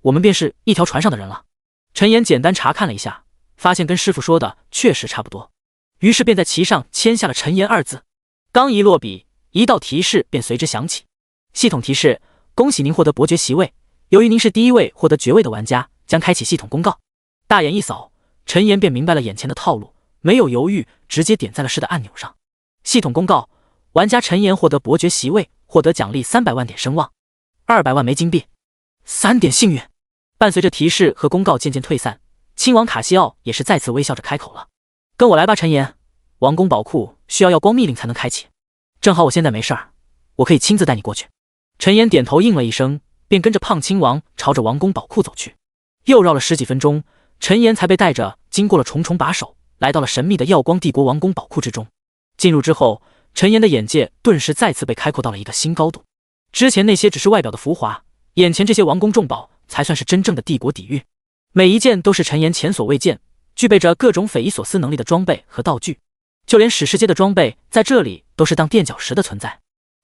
我们便是一条船上的人了。陈岩简单查看了一下，发现跟师傅说的确实差不多，于是便在其上签下了陈岩2字。刚一落笔，一道提示便随之响起。系统提示：恭喜您获得伯爵席位，由于您是第1位获得爵位的玩家，将开启系统公告。大眼一扫，陈岩便明白了眼前的套路，没有犹豫，直接点在了是的按钮上。系统公告：玩家陈岩获得伯爵席位，获得奖励300万点声望，200万枚金币，3点幸运。伴随着提示和公告渐渐退散，亲王卡西奥也是再次微笑着开口了：“跟我来吧，陈岩。王宫宝库需要耀光密令才能开启，正好我现在没事儿，我可以亲自带你过去。”陈岩点头应了一声，便跟着胖亲王朝着王宫宝库走去。又绕了10几分钟，陈岩才被带着经过了重重把手，来到了神秘的耀光帝国王宫宝库之中。进入之后，陈岩的眼界顿时再次被开阔到了一个新高度。之前那些只是外表的浮华，眼前这些王宫重宝才算是真正的帝国底蕴，每一件都是陈岩前所未见，具备着各种匪夷所思能力的装备和道具，就连史诗阶的装备在这里都是当垫脚石的存在。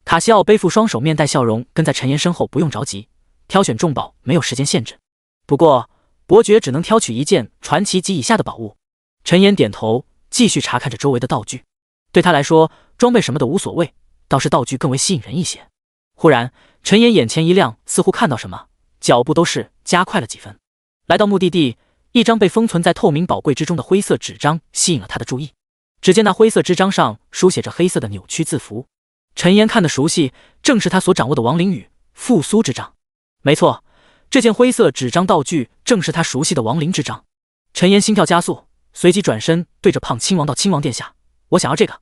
卡西奥背负双手，面带笑容，跟在陈岩身后。不用着急，挑选重宝没有时间限制，不过伯爵只能挑取1件传奇级以下的宝物。陈岩点头，继续查看着周围的道具。对他来说，装备什么的无所谓，倒是道具更为吸引人一些。忽然，陈岩眼前一亮，似乎看到什么，脚步都是加快了几分。来到目的地，一张被封存在透明宝柜之中的灰色纸张吸引了他的注意。只见那灰色纸张上书写着黑色的扭曲字符，陈岩看得熟悉，正是他所掌握的亡灵语复苏之章。没错，这件灰色纸张道具正是他熟悉的亡灵之章。陈岩心跳加速，随即转身对着胖亲王道：“亲王殿下，我想要这个。”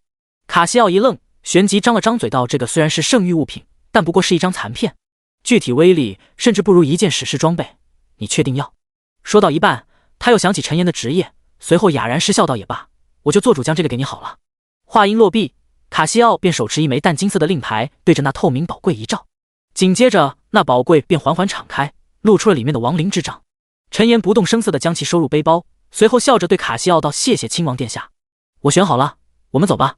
卡西奥一愣，旋即张了张嘴道：“这个虽然是圣域物品，但不过是一张残片，具体威力甚至不如一件史诗装备，你确定要？”说到一半，他又想起陈岩的职业，随后哑然失笑道：“也罢，我就做主将这个给你好了。”话音落毕，卡西奥便手持一枚淡金色的令牌，对着那透明宝柜一照，紧接着那宝柜便缓缓敞开，露出了里面的亡灵之章。陈岩不动声色地将其收入背包，随后笑着对卡西奥道：“谢谢亲王殿下，我选好了，我们走吧。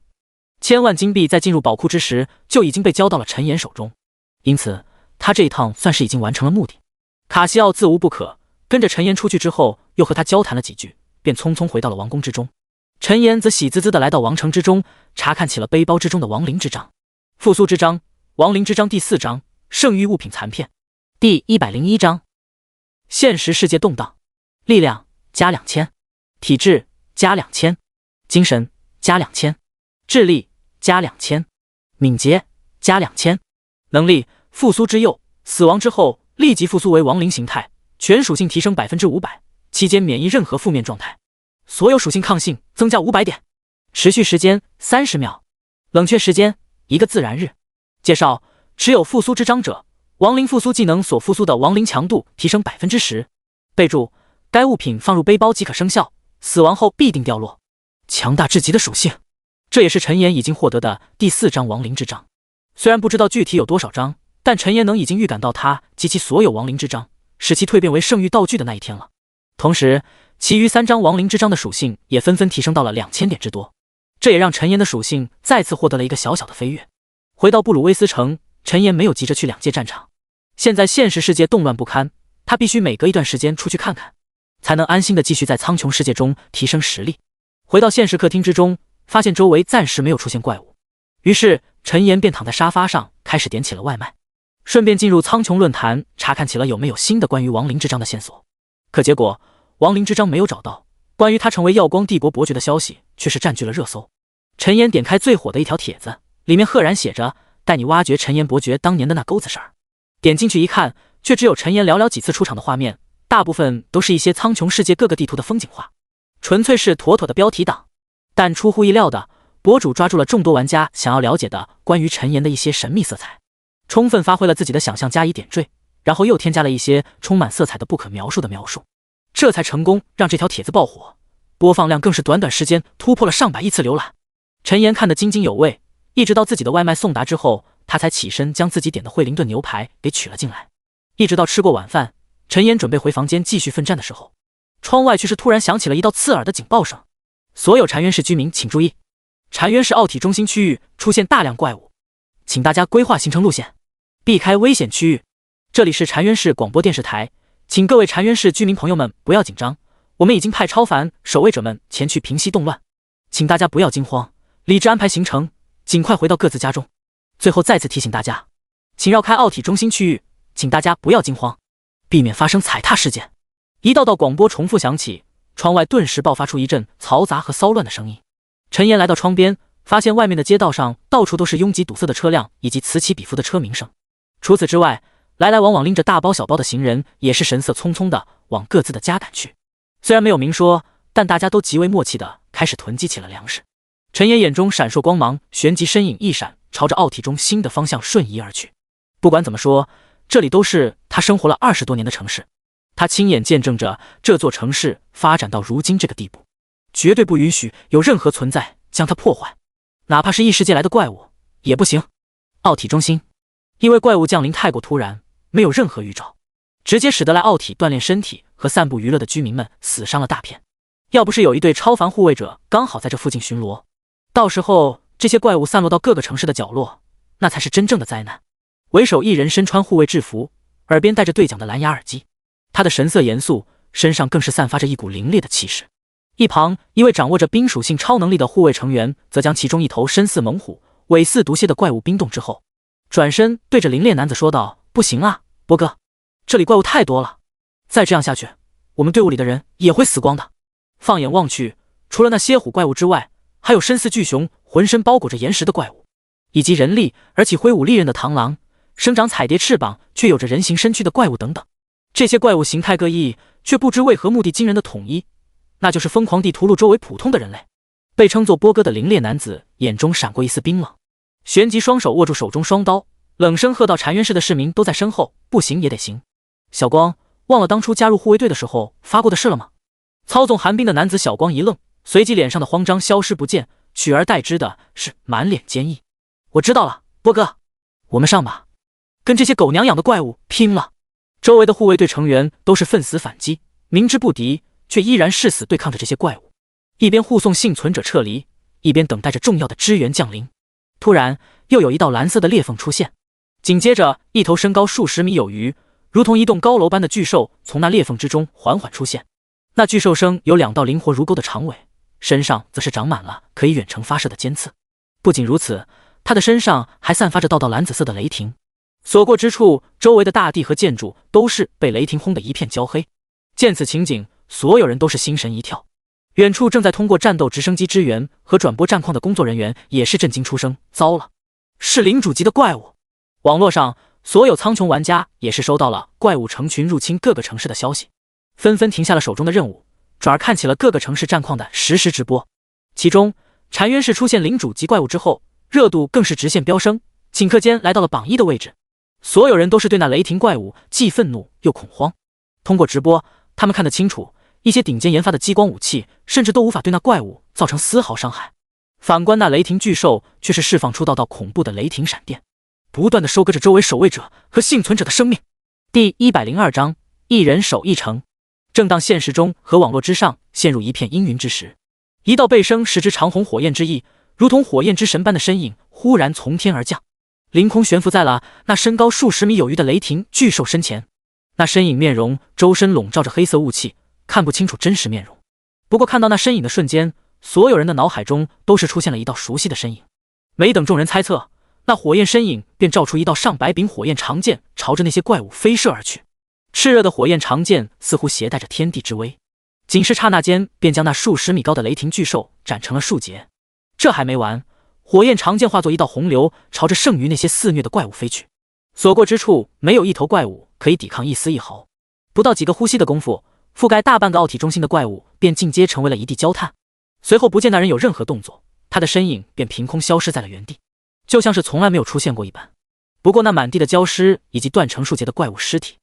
”1000万金币在进入宝库之时就已经被交到了陈岩手中，因此他这一趟算是已经完成了目的。卡西奥自无不可，跟着陈岩出去之后，又和他交谈了几句，便匆匆回到了王宫之中。陈岩则喜滋滋地来到王城之中，查看起了背包之中的亡灵之章、复苏之章、亡灵之章第4章、圣域物品残片第101章。现实世界动荡，力量加2000，体质加2000，精神加2000，智力加2000，敏捷加2000，能力复苏之佑，死亡之后立即复苏为亡灵形态，全属性提升500%，期间免疫任何负面状态，所有属性抗性增加500点，持续时间30秒，冷却时间1个自然日。介绍：持有复苏之章者，亡灵复苏技能所复苏的亡灵强度提升10%。备注：该物品放入背包即可生效，死亡后必定掉落。强大至极的属性，这也是陈岩已经获得的第4章亡灵之章。虽然不知道具体有多少章，但陈岩能已经预感到他及其所有亡灵之章使其蜕变为圣域道具的那一天了。同时，其余3张亡灵之章的属性也纷纷提升到了2000点之多，这也让陈岩的属性再次获得了一个小小的飞跃。回到布鲁威斯城，陈岩没有急着去2界战场，现在现实世界动乱不堪，他必须每隔一段时间出去看看，才能安心的继续在苍穹世界中提升实力。回到现实客厅之中，发现周围暂时没有出现怪物，于是陈岩便躺在沙发上开始点起了外卖，顺便进入苍穹论坛查看起了有没有新的关于亡灵之章的线索。可结果亡灵之章没有找到，关于他成为耀光帝国伯爵的消息却是占据了热搜。陈岩点开最火的一条帖子，里面赫然写着带你挖掘陈岩伯爵当年的那钩子事儿。点进去一看，却只有陈岩寥寥几次出场的画面，大部分都是一些苍穹世界各个地图的风景画，纯粹是妥妥的标题党。但出乎意料的，博主抓住了众多玩家想要了解的关于陈岩的一些神秘色彩。充分发挥了自己的想象加以点缀，然后又添加了一些充满色彩的不可描述的描述，这才成功让这条帖子爆火，播放量更是短短时间突破了上百亿次浏览。陈岩看得津津有味，一直到自己的外卖送达之后，他才起身将自己点的惠灵顿牛排给取了进来。一直到吃过晚饭，陈岩准备回房间继续奋战的时候，窗外却是突然响起了一道刺耳的警报声。所有禅园市居民请注意，禅园市奥体中心区域出现大量怪物，请大家规划行程路线，避开危险区域。这里是禅园市广播电视台，请各位禅园市居民朋友们不要紧张，我们已经派超凡守卫者们前去平息动乱，请大家不要惊慌，理智安排行程，尽快回到各自家中。最后再次提醒大家，请绕开奥体中心区域，请大家不要惊慌，避免发生踩踏事件。一道道广播重复响起，窗外顿时爆发出一阵嘈杂和骚乱的声音。陈岩来到窗边，发现外面的街道上到处都是拥挤堵塞的车辆以及此起彼伏的车鸣声。除此之外，来来往往拎着大包小包的行人也是神色匆匆地往各自的家赶去。虽然没有明说，但大家都极为默契地开始囤积起了粮食。陈岩眼中闪烁光芒，旋即身影一闪，朝着奥体中心的方向瞬移而去。不管怎么说，这里都是他生活了20多年的城市，他亲眼见证着这座城市发展到如今这个地步，绝对不允许有任何存在将它破坏，哪怕是异世界来的怪物也不行。奥体中心，因为怪物降临太过突然，没有任何预兆，直接使得来奥体锻炼身体和散步娱乐的居民们死伤了大片。要不是有一队超凡护卫者刚好在这附近巡逻，到时候这些怪物散落到各个城市的角落，那才是真正的灾难。为首一人身穿护卫制服，耳边戴着对讲的蓝牙耳机，他的神色严肃，身上更是散发着一股凌冽的气势。一旁一位掌握着冰属性超能力的护卫成员则将其中一头身似猛虎尾似毒蝎的怪物冰冻之后，转身对着凌冽男子说道：不行啊，波哥，这里怪物太多了，再这样下去，我们队伍里的人也会死光的。放眼望去，除了那蝎虎怪物之外，还有身似巨熊浑身包裹着岩石的怪物，以及人力而且挥舞利刃的螳螂，生长彩蝶翅膀却有着人形身躯的怪物等等。这些怪物形态各异，却不知为何目的惊人的统一，那就是疯狂地屠戮周围普通的人类。被称作波哥的凌冽男子眼中闪过一丝冰冷，旋即双手握住手中双刀，冷声喝道：禅园市的市民都在身后，不行也得行。小光，忘了当初加入护卫队的时候发过的誓了吗？操纵寒冰的男子小光一愣，随即脸上的慌张消失不见，取而代之的是满脸坚毅。我知道了，波哥，我们上吧，跟这些狗娘养的怪物拼了！周围的护卫队成员都是奋死反击，明知不敌，却依然誓死对抗着这些怪物，一边护送幸存者撤离，一边等待着重要的支援降临。突然，又有一道蓝色的裂缝出现，紧接着，一头身高数十米有余，如同一栋高楼般的巨兽从那裂缝之中缓缓出现。那巨兽生有2道灵活如钩的长尾，身上则是长满了可以远程发射的尖刺。不仅如此，它的身上还散发着道道蓝紫色的雷霆，所过之处，周围的大地和建筑都是被雷霆轰得一片焦黑。见此情景，所有人都是心神一跳。远处正在通过战斗直升机支援和转播战况的工作人员也是震惊出声：糟了，是领主级的怪物！网络上所有苍穹玩家也是收到了怪物成群入侵各个城市的消息，纷纷停下了手中的任务，转而看起了各个城市战况的实时直播。其中禅渊市出现领主级怪物之后，热度更是直线飙升，顷刻间来到了榜1的位置。所有人都是对那雷霆怪物既愤怒又恐慌。通过直播，他们看得清楚，一些顶尖研发的激光武器甚至都无法对那怪物造成丝毫伤害。反观那雷霆巨兽，却是释放出道道恐怖的雷霆闪电，不断的收割着周围守卫者和幸存者的生命。第102章，一人守一城。正当现实中和网络之上陷入一片阴云之时，一道背生10只长虹火焰之翼，如同火焰之神般的身影忽然从天而降，凌空悬浮在了那身高数十米有余的雷霆巨兽身前。那身影面容周身笼罩着黑色雾气，看不清楚真实面容。不过看到那身影的瞬间，所有人的脑海中都是出现了一道熟悉的身影。没等众人猜测，那火焰身影便照出一道上百柄火焰长剑，朝着那些怪物飞射而去。炽热的火焰长剑似乎携带着天地之威，仅是刹那间便将那数十米高的雷霆巨兽斩成了数截。这还没完，火焰长剑化作一道洪流，朝着剩余那些肆虐的怪物飞去。所过之处，没有一头怪物可以抵抗一丝一毫。不到几个呼吸的功夫，覆盖大半个奥体中心的怪物便尽皆成为了一地焦炭。随后不见那人有任何动作，他的身影便凭空消失在了原地，就像是从来没有出现过一般。不过那满地的焦尸以及断成数节的怪物尸体，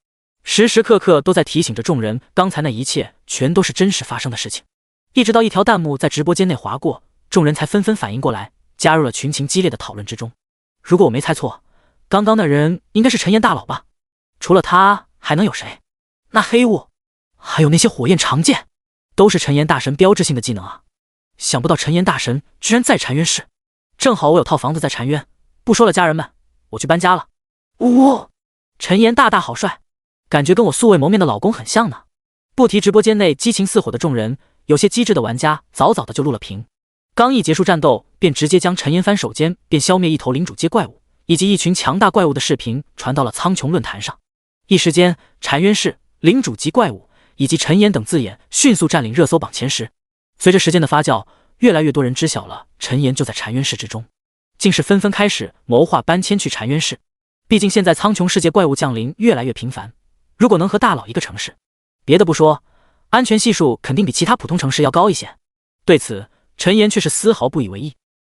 时时刻刻都在提醒着众人，刚才那一切全都是真实发生的事情。一直到一条弹幕在直播间内划过，众人才纷纷反应过来，加入了群情激烈的讨论之中。如果我没猜错，刚刚那人应该是陈岩大佬吧？除了他还能有谁？那黑雾，还有那些火焰长剑，都是陈岩大神标志性的技能啊！想不到陈岩大神居然在禅渊市，正好我有套房子在禅渊，不说了家人们，我去搬家了。呜，陈岩大大好帅，感觉跟我素未谋面的老公很像呢。不提直播间内激情似火的众人，有些机智的玩家早早的就录了屏，刚一结束战斗，便直接将陈岩翻手间便消灭一头领主阶怪物以及一群强大怪物的视频传到了苍穹论坛上。一时间，禅渊市、领主级怪物以及陈岩等字眼迅速占领热搜榜前10。随着时间的发酵，越来越多人知晓了陈岩就在禅渊市之中，竟是纷纷开始谋划搬迁去禅渊市。毕竟现在苍穹世界怪物降临越来越频繁，如果能和大佬一个城市，别的不说，安全系数肯定比其他普通城市要高一些。对此，陈岩却是丝毫不以为意。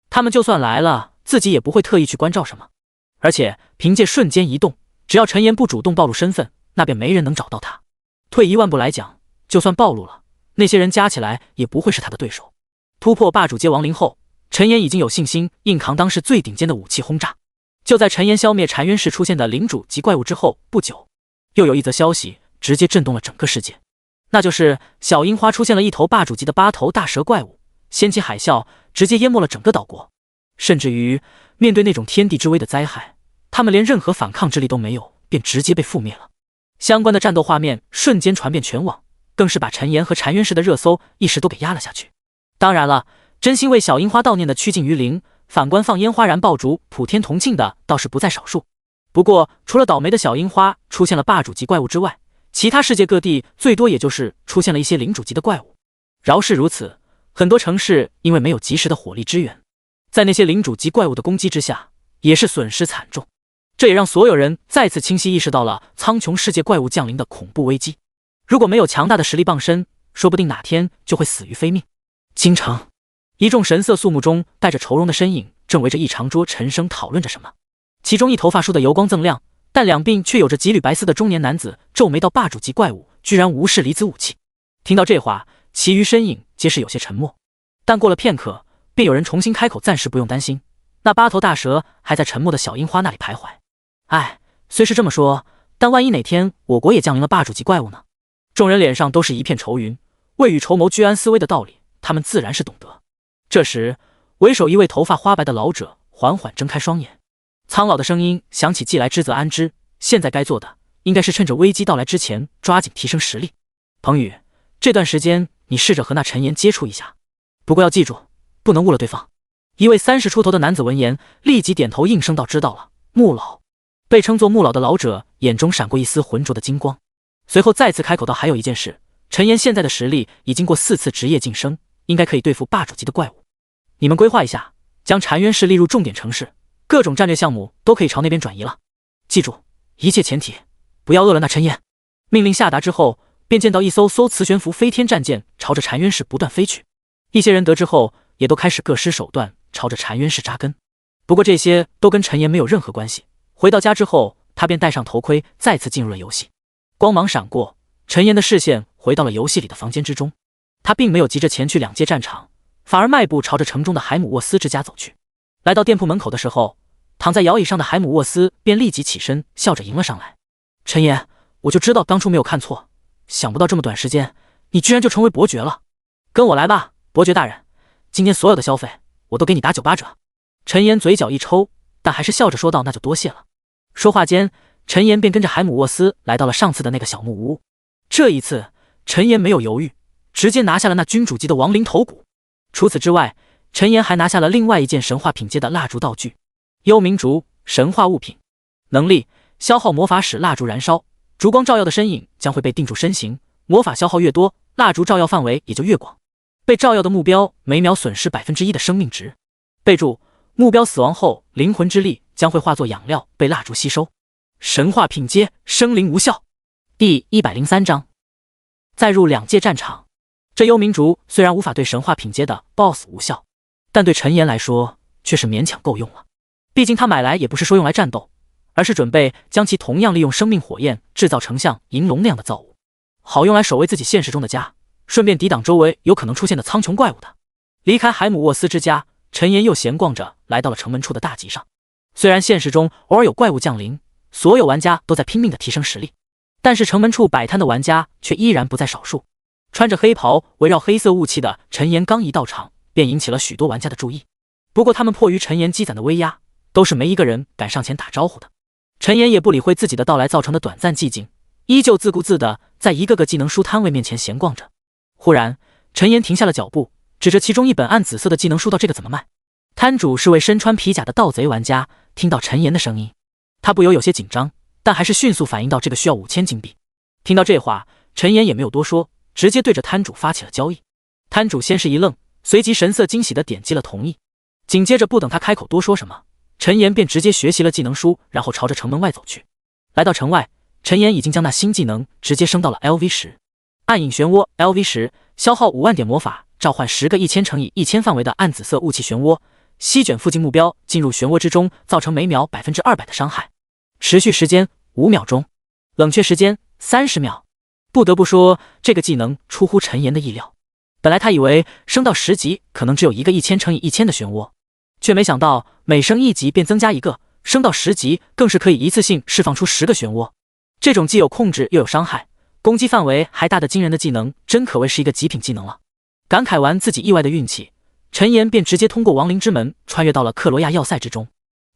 他们就算来了，自己也不会特意去关照什么。而且凭借瞬间移动，只要陈岩不主动暴露身份，那便没人能找到他。退一万步来讲，就算暴露了，那些人加起来也不会是他的对手。突破霸主阶亡灵后，陈岩已经有信心硬扛当时最顶尖的武器轰炸。就在陈岩消灭禅渊市出现的领主级怪物之后不久，又有一则消息直接震动了整个世界，那就是小樱花出现了一头霸主级的8头大蛇怪物，掀起海啸，直接淹没了整个岛国。甚至于面对那种天地之威的灾害，他们连任何反抗之力都没有，便直接被覆灭了。相关的战斗画面瞬间传遍全网，更是把陈岩和禅渊市的热搜一时都给压了下去。当然了，真心为小樱花悼念的趋近于零，反观放烟花燃爆竹普天同庆的倒是不在少数。不过除了倒霉的小樱花出现了霸主级怪物之外，其他世界各地最多也就是出现了一些领主级的怪物。饶是如此，很多城市因为没有及时的火力支援，在那些领主级怪物的攻击之下，也是损失惨重。这也让所有人再次清晰意识到了苍穹世界怪物降临的恐怖危机。如果没有强大的实力傍身，说不定哪天就会死于非命。京城，一众神色肃穆中带着愁容的身影正围着一长桌沉声讨论着什么。其中一头发梳的油光锃亮，但两鬓却有着几缕白丝的中年男子皱眉道：霸主级怪物居然无视离子武器。听到这话，其余身影皆是有些沉默。但过了片刻，便有人重新开口：暂时不用担心，那8头大蛇还在沉默的小樱花那里徘徊。哎，虽是这么说，但万一哪天我国也降临了霸主级怪物呢？众人脸上都是一片愁云，未雨绸缪居安思危的道理，他们自然是懂得。这时，为首一位头发花白的老者缓缓睁开双眼，苍老的声音响起：既来之则安之，现在该做的应该是趁着危机到来之前抓紧提升实力。彭宇，这段时间你试着和那陈岩接触一下，不过要记住，不能误了对方。一位30出头的男子闻言立即点头应声道：知道了。穆老，被称作穆老的老者眼中闪过一丝浑浊的金光，随后再次开口道：还有一件事，陈岩现在的实力已经过4次职业晋升，应该可以对付霸主级的怪物。你们规划一下，将禅渊市列入重点城市，各种战略项目都可以朝那边转移了。记住，一切前提不要饿了那陈岩。命令下达之后，便见到一艘磁悬浮飞天战舰朝着禅渊市不断飞去。一些人得知后，也都开始各施手段朝着禅渊市扎根。不过这些都跟陈岩没有任何关系。回到家之后，他便戴上头盔，再次进入了游戏。光芒闪过，陈岩的视线回到了游戏里的房间之中。他并没有急着前去2界战场，反而迈步朝着城中的海姆沃斯之家走去。来到店铺门口的时候，躺在摇椅上的海姆沃斯便立即起身，笑着迎了上来。陈岩，我就知道当初没有看错，想不到这么短时间，你居然就成为伯爵了。跟我来吧，伯爵大人，今天所有的消费我都给你打98折。陈岩嘴角一抽，但还是笑着说道：那就多谢了。说话间，陈岩便跟着海姆沃斯来到了上次的那个小木屋。这一次，陈岩没有犹豫，直接拿下了那君主级的亡灵头骨。除此之外，陈岩还拿下了另外一件神话品阶的蜡烛道具——幽冥烛，神话物品。能力：消耗魔法使蜡烛燃烧，烛光照耀的身影将会被定住身形，魔法消耗越多，蜡烛照耀范围也就越广。被照耀的目标每秒损失1%的生命值。备注：目标死亡后，灵魂之力将会化作养料被蜡烛吸收。神话品阶，生灵无效。第103章。再入2界战场。这幽冥烛虽然无法对神话品阶的 BOSS 无效，但对陈岩来说却是勉强够用了。毕竟他买来也不是说用来战斗，而是准备将其同样利用生命火焰制造成像银龙那样的造物，好用来守卫自己现实中的家，顺便抵挡周围有可能出现的苍穹怪物的。离开海姆沃斯之家，陈岩又闲逛着来到了城门处的大集上。虽然现实中偶尔有怪物降临，所有玩家都在拼命的提升实力，但是城门处摆摊的玩家却依然不在少数。穿着黑袍围绕黑色雾气的陈岩刚一到场，便引起了许多玩家的注意。不过他们迫于陈岩积攒的威压，都是没一个人敢上前打招呼的。陈岩也不理会自己的到来造成的短暂寂静，依旧自顾自的在一个个技能书摊位面前闲逛着。忽然，陈岩停下了脚步，指着其中一本暗紫色的技能书道：“这个怎么卖？”摊主是位身穿皮甲的盗贼玩家，听到陈岩的声音，他不由有些紧张，但还是迅速反应到这个需要5000金币。听到这话，陈岩也没有多说，直接对着摊主发起了交易。摊主先是一愣，随即神色惊喜地点击了同意。紧接着不等他开口多说什么，陈岩便直接学习了技能书，然后朝着城门外走去。来到城外，陈岩已经将那新技能直接升到了 LV10。暗影漩涡 LV10，消耗5万点魔法，召唤10个1000乘以1000范围的暗紫色雾气漩涡，席卷附近目标进入漩涡之中，造成每秒200%的伤害，持续时间5秒钟，冷却时间30秒。不得不说，这个技能出乎陈岩的意料。本来他以为升到10级可能只有一个1000乘以1000的漩涡，却没想到每升1级便增加一个，升到10级更是可以一次性释放出10个漩涡。这种既有控制又有伤害，攻击范围还大得惊人的技能，真可谓是一个极品技能了。感慨完自己意外的运气，陈岩便直接通过亡灵之门穿越到了克罗亚要塞之中。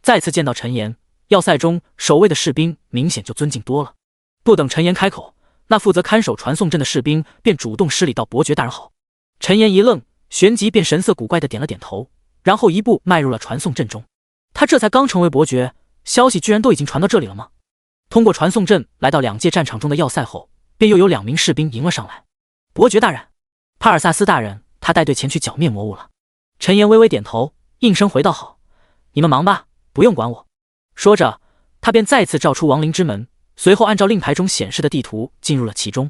再次见到陈岩，要塞中守卫的士兵明显就尊敬多了。不等陈岩开口，那负责看守传送阵的士兵便主动施礼道：“伯爵大人好。”陈岩一愣，旋即便神色古怪的点了点头，然后一步迈入了传送阵中。他这才刚成为伯爵，消息居然都已经传到这里了吗？通过传送阵来到2界战场中的要塞后，便又有2名士兵迎了上来。“伯爵大人，帕尔萨斯大人，他带队前去剿灭魔物了。”陈岩微微点头，应声回道：“好，你们忙吧，不用管我。”说着，他便再次召出亡灵之门，随后按照令牌中显示的地图进入了其中。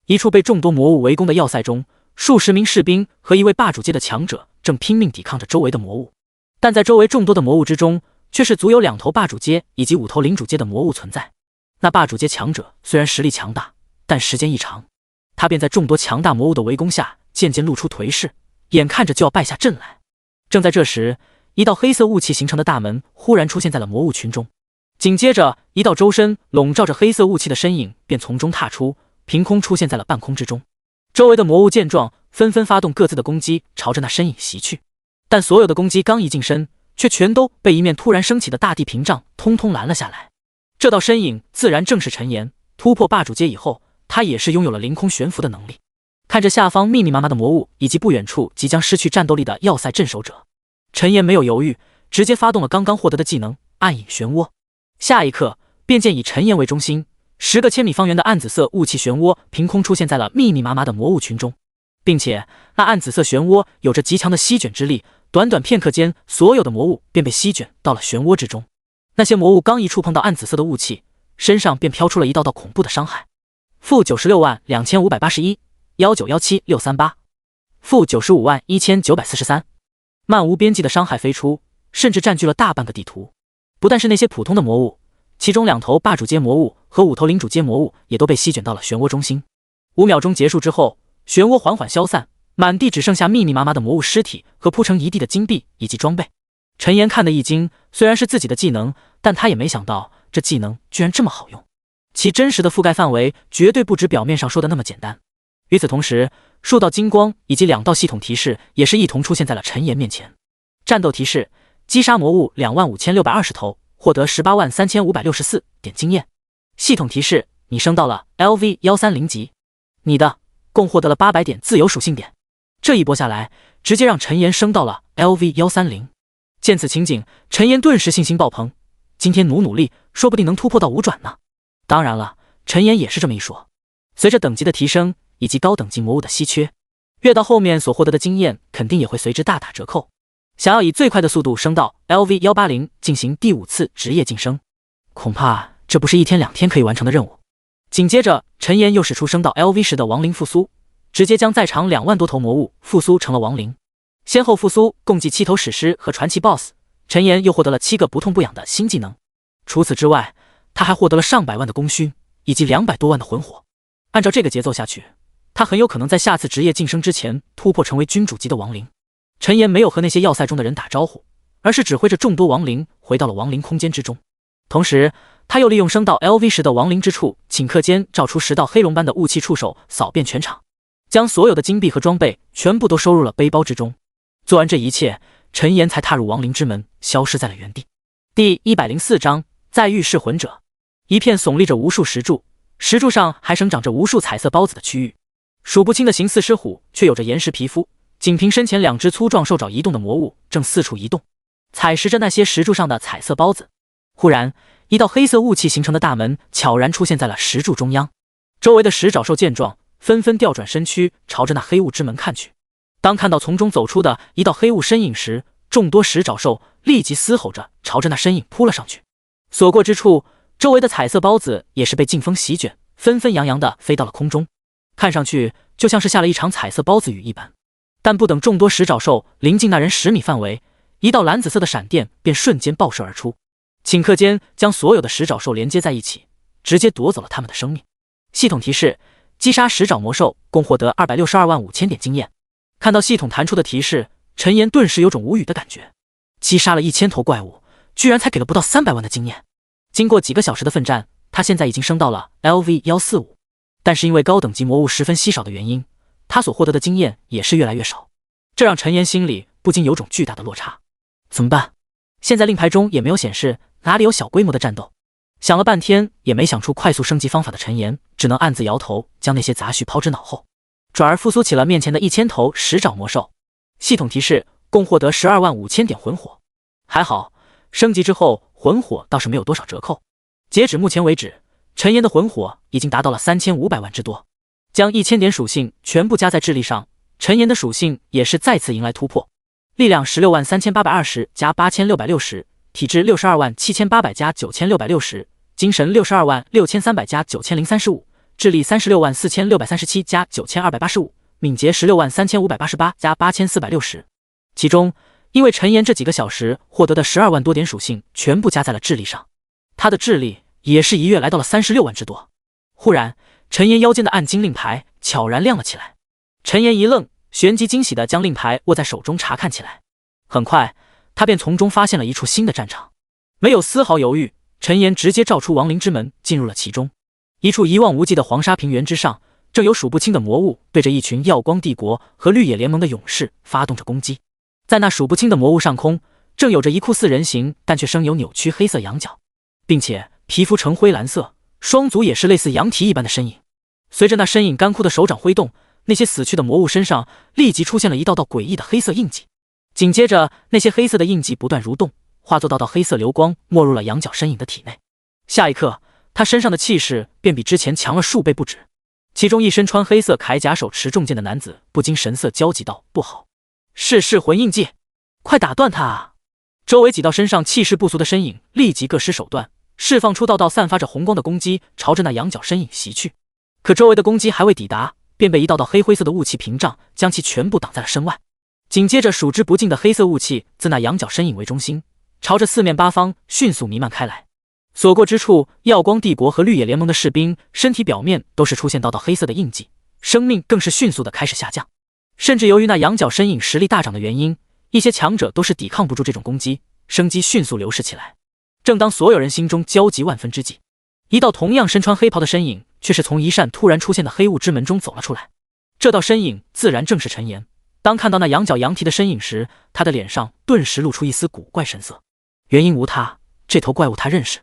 一处被众多魔物围攻的要塞中，数十名士兵和一位霸主阶的强者正拼命抵抗着周围的魔物，但在周围众多的魔物之中，却是足有2头霸主阶以及5头领主阶的魔物存在。那霸主阶强者虽然实力强大，但时间一长，他便在众多强大魔物的围攻下渐渐露出颓势，眼看着就要败下阵来。正在这时，一道黑色雾气形成的大门忽然出现在了魔物群中，紧接着一道周身笼罩着黑色雾气的身影便从中踏出，凭空出现在了半空之中。周围的魔物见状，纷纷发动各自的攻击，朝着那身影袭去。但所有的攻击刚一近身，却全都被一面突然升起的大地屏障通通拦了下来。这道身影自然正是陈岩。突破霸主阶以后，他也是拥有了凌空悬浮的能力。看着下方密密麻麻的魔物以及不远处即将失去战斗力的要塞镇守者，陈岩没有犹豫，直接发动了刚刚获得的技能暗影漩涡。下一刻，便见以陈岩为中心10个千米方圆的暗紫色雾气漩涡凭空出现在了密密麻麻的魔物群中，并且那暗紫色漩涡有着极强的吸卷之力，短短片刻间，所有的魔物便被吸卷到了漩涡之中。那些魔物刚一触碰到暗紫色的雾气，身上便飘出了一道道恐怖的伤害。-962581 1917638-951943，漫无边际的伤害飞出，甚至占据了大半个地图。不但是那些普通的魔物，其中2头霸主阶魔物和5头领主阶魔物也都被吸卷到了漩涡中心。5秒钟结束之后，漩涡缓缓消散，满地只剩下密密麻麻的魔物尸体和铺成一地的金币以及装备。陈岩看得一惊，虽然是自己的技能，但他也没想到这技能居然这么好用，其真实的覆盖范围绝对不止表面上说的那么简单。与此同时，数道金光以及2道系统提示也是一同出现在了陈岩面前。战斗提示：击杀魔物25620头，获得183564点经验。系统提示：你升到了 LV130级，你的共获得了800点自由属性点。这一波下来，直接让陈岩升到了 LV130。见此情景，陈岩顿时信心爆棚，今天努力，说不定能突破到5转呢。当然了，陈岩也是这么一说。随着等级的提升以及高等级魔物的稀缺，越到后面所获得的经验肯定也会随之大打折扣。想要以最快的速度升到 LV180 进行第5次职业晋升，恐怕这不是1天2天可以完成的任务。紧接着，陈岩又使出升到 LV10的亡灵复苏，直接将在场2万多头魔物复苏成了亡灵。先后复苏共计7头史诗和传奇 BOSS， 陈岩又获得了7个不痛不痒的新技能。除此之外，他还获得了上百万的功勋以及200多万的魂火。按照这个节奏下去，他很有可能在下次职业晋升之前突破成为君主级的亡灵。陈岩没有和那些要塞中的人打招呼，而是指挥着众多亡灵回到了亡灵空间之中。同时，他又利用升到 LV10的亡灵之处，顷刻间照出10道黑龙般的雾气触手，扫遍全场，将所有的金币和装备全部都收入了背包之中。做完这一切，陈岩才踏入亡灵之门，消失在了原地。第104章再遇噬魂者。一片耸立着无数石柱，石柱上还生长着无数彩色孢子的区域，数不清的形似狮虎却有着岩石皮肤，仅凭身前2只粗壮兽爪移动的魔物正四处移动，采食着那些石柱上的彩色孢子。忽然，一道黑色雾气形成的大门悄然出现在了石柱中央。周围的石爪兽见状，纷纷调转身躯，朝着那黑雾之门看去。当看到从中走出的一道黑雾身影时，众多石爪兽立即嘶吼着朝着那身影扑了上去。所过之处，周围的彩色孢子也是被劲风席卷，纷纷扬扬地飞到了空中，看上去就像是下了一场彩色孢子雨一般。但不等众多石爪兽临近那人10米范围，一道蓝紫色的闪电便瞬间爆射而出，顷刻间将所有的石爪兽连接在一起，直接夺走了他们的生命。系统提示：击杀石爪魔兽，共获得262万5千点经验。看到系统弹出的提示，陈岩顿时有种无语的感觉。击杀了1000头怪物，居然才给了不到300万的经验。经过几个小时的奋战，他现在已经升到了 LV145， 但是因为高等级魔物十分稀少的原因，他所获得的经验也是越来越少，这让陈岩心里不禁有种巨大的落差。怎么办？现在令牌中也没有显示哪里有小规模的战斗。想了半天也没想出快速升级方法的陈岩，只能暗自摇头，将那些杂讯抛之脑后，转而复苏起了面前的1000头石爪魔兽。系统提示：共获得12万5千点魂火。还好，升级之后魂火倒是没有多少折扣。截止目前为止，陈岩的魂火已经达到了3500万之多。将1000点属性全部加在智力上，陈岩的属性也是再次迎来突破。力量16万3820加8660，体质62万7800加9660，精神62万6300加9035，智力36万4637加9285，敏捷16万3588加8460。其中，因为陈岩这几个小时获得的12万多点属性全部加在了智力上，他的智力也是一跃来到了36万之多。忽然，陈岩腰间的暗金令牌悄然亮了起来。陈岩一愣，旋即惊喜地将令牌握在手中查看起来。很快，他便从中发现了一处新的战场。没有丝毫犹豫，陈岩直接召出亡灵之门，进入了其中。一处一望无际的黄沙平原之上，正有数不清的魔物对着一群耀光帝国和绿野联盟的勇士发动着攻击。在那数不清的魔物上空，正有着一酷似人形但却生有扭曲黑色羊角，并且皮肤呈灰蓝色，双足也是类似羊蹄一般的身影。随着那身影干枯的手掌挥动，那些死去的魔物身上立即出现了一道道诡异的黑色印记。紧接着，那些黑色的印记不断蠕动，化作道道黑色流光，没入了羊角身影的体内。下一刻，他身上的气势便比之前强了数倍不止。其中一身穿黑色铠甲、手持重剑的男子不禁神色焦急道：“不好，是噬魂印记，快打断他啊！”周围几道身上气势不俗的身影立即各施手段，释放出道道散发着红光的攻击，朝着那羊角身影袭去。可周围的攻击还未抵达，便被一道道黑灰色的雾气屏障将其全部挡在了身外。紧接着，数之不尽的黑色雾气自那羊角身影为中心，朝着四面八方迅速弥漫开来。所过之处，耀光帝国和绿野联盟的士兵身体表面都是出现道道黑色的印记，生命更是迅速的开始下降。甚至由于那羊角身影实力大涨的原因，一些强者都是抵抗不住这种攻击，生机迅速流逝起来。正当所有人心中焦急万分之际，一道同样身穿黑袍的身影却是从一扇突然出现的黑雾之门中走了出来。这道身影自然正是陈岩。当看到那羊角羊蹄的身影时，他的脸上顿时露出一丝古怪神色。原因无他，这头怪物他认识，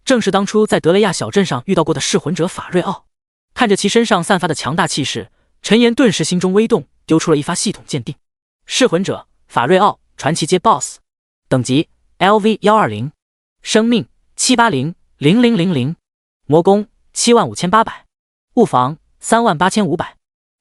正是当初在德雷亚小镇上遇到过的噬魂者法瑞奥。看着其身上散发的强大气势，陈岩顿时心中微动，丢出了一发系统鉴定：噬魂者法瑞奥，传奇阶 BOSS， 等级 LV120， 生命7800000，魔攻75800，物防38500，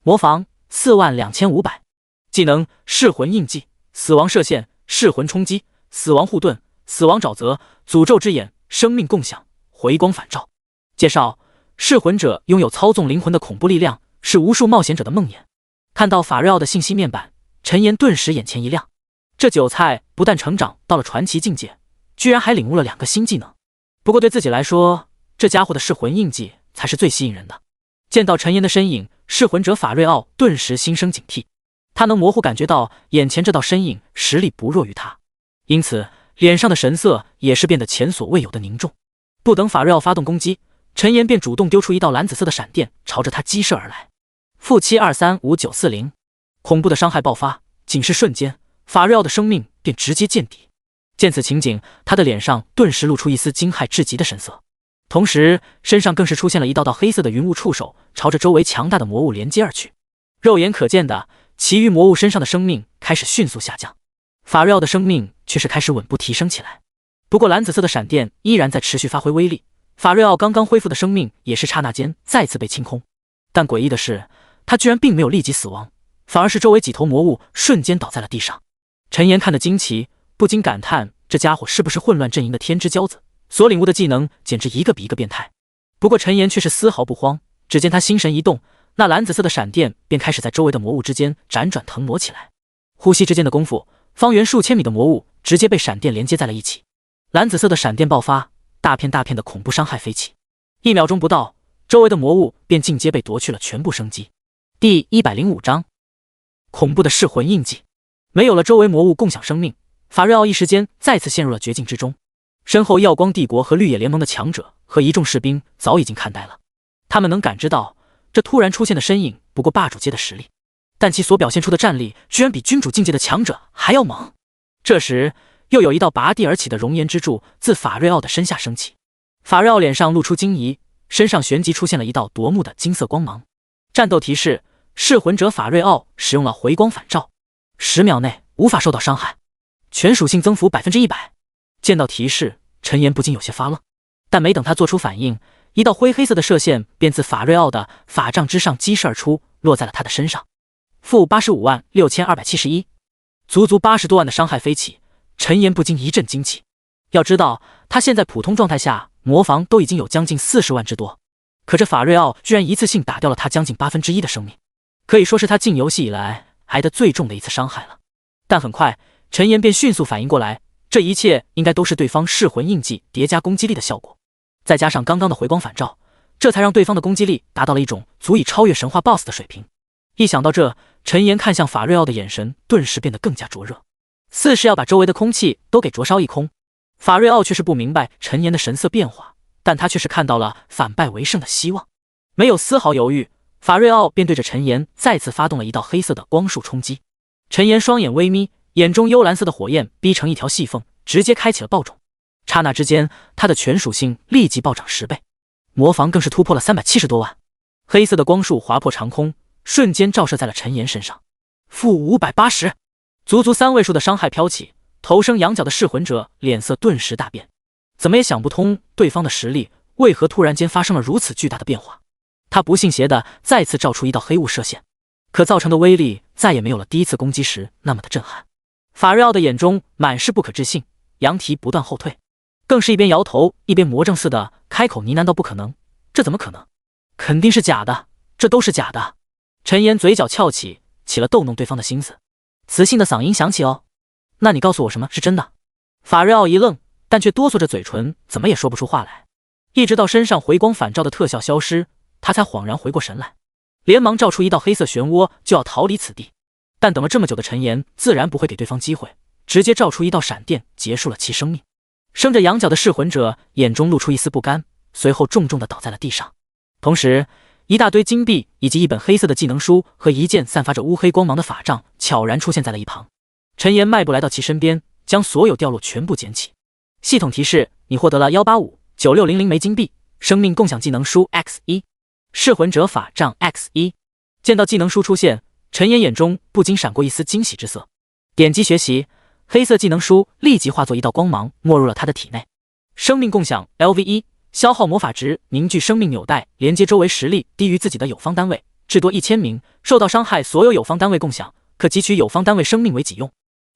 魔防42500。技能：噬魂印记、死亡射线、噬魂冲击、死亡护盾、死亡沼泽、诅咒之眼、生命共享、回光返照。介绍：噬魂者拥有操纵灵魂的恐怖力量，是无数冒险者的梦魇。看到法瑞奥的信息面板，陈岩顿时眼前一亮。这韭菜不但成长到了传奇境界，居然还领悟了2个新技能。不过对自己来说，这家伙的噬魂印记才是最吸引人的。见到陈岩的身影，噬魂者法瑞奥顿时心生警惕。他能模糊感觉到眼前这道身影实力不弱于他，因此脸上的神色也是变得前所未有的凝重。不等法瑞奥发动攻击，陈岩便主动丢出一道蓝紫色的闪电，朝着他击射而来。-7235940，恐怖的伤害爆发，仅是瞬间，法瑞奥的生命便直接见底。见此情景，他的脸上顿时露出一丝惊骇至极的神色，同时身上更是出现了一道道黑色的云雾触手，朝着周围强大的魔物连接而去。肉眼可见的，其余魔物身上的生命开始迅速下降，法瑞奥的生命却是开始稳步提升起来。不过蓝紫色的闪电依然在持续发挥威力，法瑞奥刚刚恢复的生命也是刹那间再次被清空。但诡异的是，他居然并没有立即死亡，反而是周围几头魔物瞬间倒在了地上。陈岩看得惊奇，不禁感叹这家伙是不是混乱阵营的天之骄子，所领悟的技能简直一个比一个变态。不过陈岩却是丝毫不慌，只见他心神一动，那蓝紫色的闪电便开始在周围的魔物之间辗转腾挪起来。呼吸之间的功夫，方圆数千米的魔物直接被闪电连接在了一起。蓝紫色的闪电爆发，大片大片的恐怖伤害飞起。1秒钟不到，周围的魔物便尽皆被夺去了全部生机。第105章，恐怖的噬魂印记。没有了周围魔物共享生命，法瑞奥一时间再次陷入了绝境之中。身后耀光帝国和绿野联盟的强者和一众士兵早已经看呆了，他们能感知到这突然出现的身影不过霸主阶的实力，但其所表现出的战力居然比君主境界的强者还要猛。这时又有一道拔地而起的熔岩之柱自法瑞奥的身下升起，法瑞奥脸上露出惊疑，身上旋即出现了一道夺目的金色光芒。战斗提示：噬魂者法瑞奥使用了回光返照，10秒内无法受到伤害，全属性增幅100%。见到提示，陈岩不禁有些发愣，但没等他做出反应，一道灰黑色的射线便自法瑞奥的法杖之上激射而出，落在了他的身上。-856271，足足80多万的伤害飞起，陈岩不禁一阵惊奇。要知道，他现在普通状态下魔防都已经有将近40万之多，可这法瑞奥居然一次性打掉了他将近1/8的生命，可以说是他进游戏以来挨得最重的一次伤害了。但很快，陈岩便迅速反应过来，这一切应该都是对方噬魂印记叠加攻击力的效果，再加上刚刚的回光返照，这才让对方的攻击力达到了一种足以超越神话 BOSS 的水平。一想到这，陈岩看向法瑞奥的眼神顿时变得更加灼热，似是要把周围的空气都给灼烧一空。法瑞奥却是不明白陈岩的神色变化，但他却是看到了反败为胜的希望。没有丝毫犹豫，法瑞奥便对着陈岩再次发动了一道黑色的光束冲击。陈岩双眼微眯，眼中幽蓝色的火焰逼成一条细缝，直接开启了爆种。刹那之间，他的全属性立即暴涨10倍，魔防更是突破了370多万。黑色的光束划破长空，瞬间照射在了陈岩身上。-580，足足3位数的伤害飘起，头生羊角的噬魂者脸色顿时大变，怎么也想不通对方的实力为何突然间发生了如此巨大的变化。他不信邪的再次照出一道黑雾射线，可造成的威力再也没有了第一次攻击时那么的震撼。法瑞奥的眼中满是不可置信，羊蹄不断后退，更是一边摇头一边魔怔似的开口呢喃道：“不可能，这怎么可能？肯定是假的，这都是假的。”陈岩嘴角翘起，起了逗弄对方的心思，磁性的嗓音响起：“哦，那你告诉我什么是真的？”法瑞奥一愣，但却哆嗦着嘴唇，怎么也说不出话来。一直到身上回光返照的特效消失，他才恍然回过神来，连忙照出一道黑色漩涡就要逃离此地。但等了这么久的陈岩自然不会给对方机会，直接照出一道闪电结束了其生命。生着羊角的噬魂者眼中露出一丝不甘，随后重重地倒在了地上。同时，一大堆金币以及一本黑色的技能书和一件散发着乌黑光芒的法杖悄然出现在了一旁。陈岩迈步来到其身边，将所有掉落全部捡起。系统提示：你获得了1859600枚金币，生命共享技能书 X1， 噬魂者法杖 X1。见到技能书出现，陈岩眼中不禁闪过一丝惊喜之色。点击学习，黑色技能书立即化作一道光芒没入了他的体内。生命共享 LV1， 消耗魔法值凝聚生命纽带，连接周围实力低于自己的友方单位，至多1000名，受到伤害所有友方单位共享，可汲取友方单位生命为己用。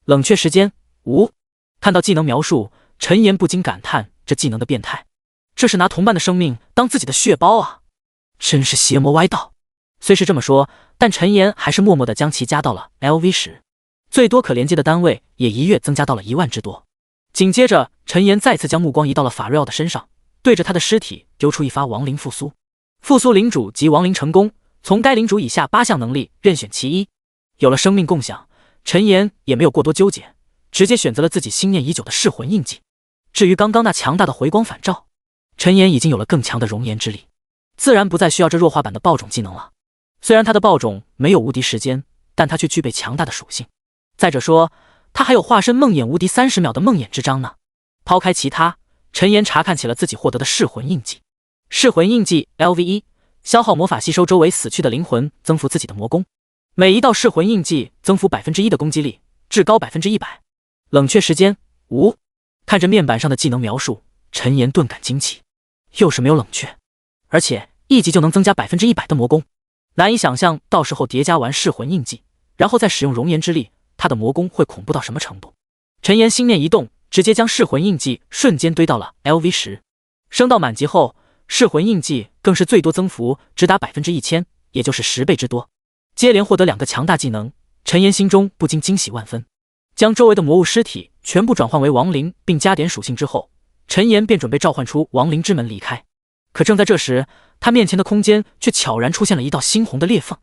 冷却时间5。看到技能描述，陈岩不禁感叹这技能的变态，这是拿同伴的生命当自己的血包啊，真是邪魔歪道。虽是这么说，但陈岩还是默默地将其加到了 LV10， 最多可连接的单位也一跃增加到了1万之多。紧接着，陈岩再次将目光移到了法瑞奥的身上，对着他的尸体丢出一发亡灵复苏。复苏领主及亡灵成功，从该领主以下8项能力任选其一。有了生命共享，陈岩也没有过多纠结，直接选择了自己心念已久的噬魂印记。至于刚刚那强大的回光返照，陈岩已经有了更强的熔岩之力，自然不再需要这弱化版的爆种技能了。虽然他的爆种没有无敌时间，但他却具备强大的属性。再者说，他还有化身梦魇无敌30秒的梦魇之章呢。抛开其他，陈岩查看起了自己获得的噬魂印记。噬魂印记 LV1， 消耗魔法吸收周围死去的灵魂，增幅自己的魔攻。每一道噬魂印记增幅 1% 的攻击力，至高 100%。冷却时间5。看着面板上的技能描述，陈岩顿感惊奇，又是没有冷却，而且一级就能增加 100% 的魔攻。难以想象到时候叠加完噬魂印记，然后再使用熔岩之力，他的魔攻会恐怖到什么程度。陈岩心念一动，直接将噬魂印记瞬间堆到了 LV10。升到满级后，噬魂印记更是最多增幅直达 1000%， 也就是10倍之多。接连获得2个强大技能，陈岩心中不禁惊喜万分。将周围的魔物尸体全部转换为亡灵，并加点属性之后，陈岩便准备召唤出亡灵之门离开。可正在这时，他面前的空间却悄然出现了一道猩红的裂缝。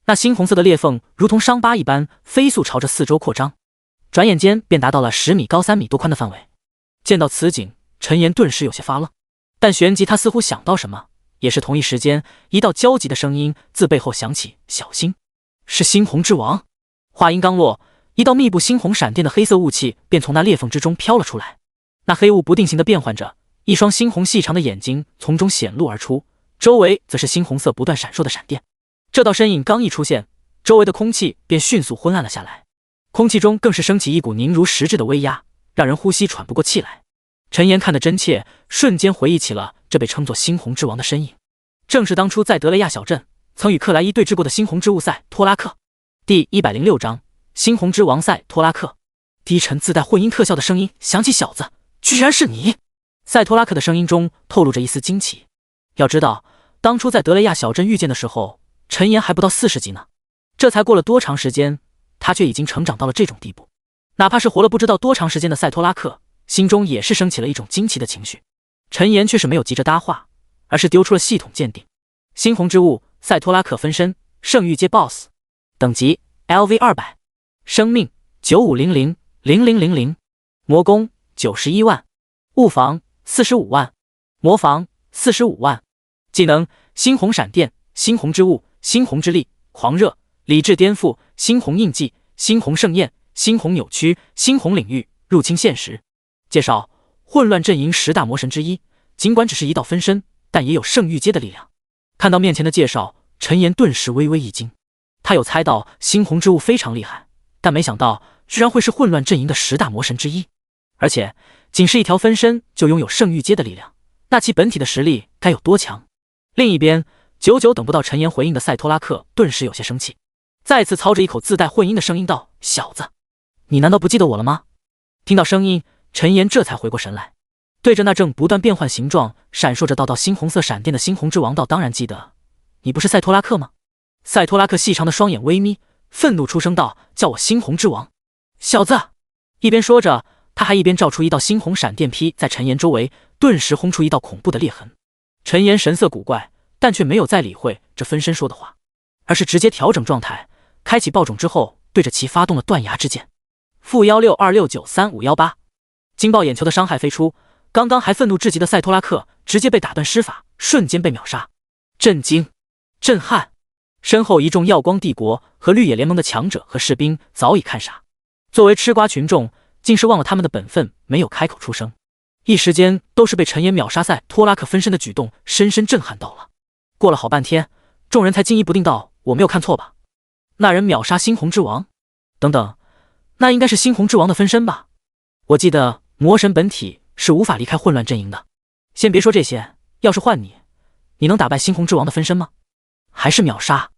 那猩红色的裂缝如同伤疤一般飞速朝着四周扩张，转眼间便达到了10米高3米多宽的范围。见到此景，陈岩顿时有些发愣，但旋即他似乎想到什么，也是同一时间，一道焦急的声音自背后响起：“小心，是猩红之王！”话音刚落，一道密布猩红闪电的黑色雾气便从那裂缝之中飘了出来。那黑雾不定形的变换着，一双猩红细长的眼睛从中显露而出，周围则是猩红色不断闪烁的闪电。这道身影刚一出现，周围的空气便迅速昏暗了下来，空气中更是升起一股凝如实质的威压，让人呼吸喘不过气来。陈岩看得真切，瞬间回忆起了这被称作猩红之王的身影，正是当初在德雷亚小镇曾与克莱伊对峙过的猩红之物赛托拉克。第106章猩红之王赛托拉克。低沉自带混音特效的声音响起：“小子，居然是你！”赛托拉克的声音中透露着一丝惊奇。要知道，当初在德雷亚小镇遇见的时候，陈岩还不到40级呢。这才过了多长时间，他却已经成长到了这种地步。哪怕是活了不知道多长时间的赛托拉克，心中也是升起了一种惊奇的情绪。陈岩却是没有急着搭话，而是丢出了系统鉴定：猩红之物赛托拉克分身，圣域阶 BOSS， 等级 LV200， 生命95000000，魔攻91万，物防45万，魔防45万，技能猩红闪电、猩红之物、猩红之力、狂热、理智颠覆、猩红印记、猩红盛宴、猩红扭曲、猩红领域、入侵现实。介绍：混乱阵营10大魔神之一，尽管只是一道分身，但也有圣域阶的力量。看到面前的介绍，陈岩顿时微微一惊。他有猜到猩红之物非常厉害，但没想到居然会是混乱阵营的10大魔神之一，而且仅是一条分身就拥有圣域阶的力量，那其本体的实力该有多强？另一边，久久等不到陈岩回应的赛托拉克顿时有些生气，再次操着一口自带混音的声音道：“小子，你难道不记得我了吗？”听到声音，陈岩这才回过神来，对着那正不断变换形状、闪烁着道道猩红色闪电的猩红之王道：“当然记得，你不是赛托拉克吗？”赛托拉克细长的双眼微眯，愤怒出声道：“叫我猩红之王，小子！”一边说着，他还一边照出一道猩红闪电劈在陈岩周围，顿时轰出一道恐怖的裂痕。陈岩神色古怪，但却没有再理会这分身说的话，而是直接调整状态，开启爆种之后，对着其发动了断崖之剑。-1626935518，惊爆眼球的伤害飞出，刚刚还愤怒至极的赛托拉克直接被打断施法，瞬间被秒杀。震惊、震撼，身后一众耀光帝国和绿野联盟的强者和士兵早已看傻，作为吃瓜群众，竟是忘了他们的本分，没有开口出声。一时间都是被陈岩秒杀赛托拉克分身的举动深深震撼到了。过了好半天，众人才惊疑不定道：“我没有看错吧？那人秒杀猩红之王？等等，那应该是猩红之王的分身吧？我记得魔神本体是无法离开混乱阵营的。先别说这些，要是换你，你能打败猩红之王的分身吗？还是秒杀？”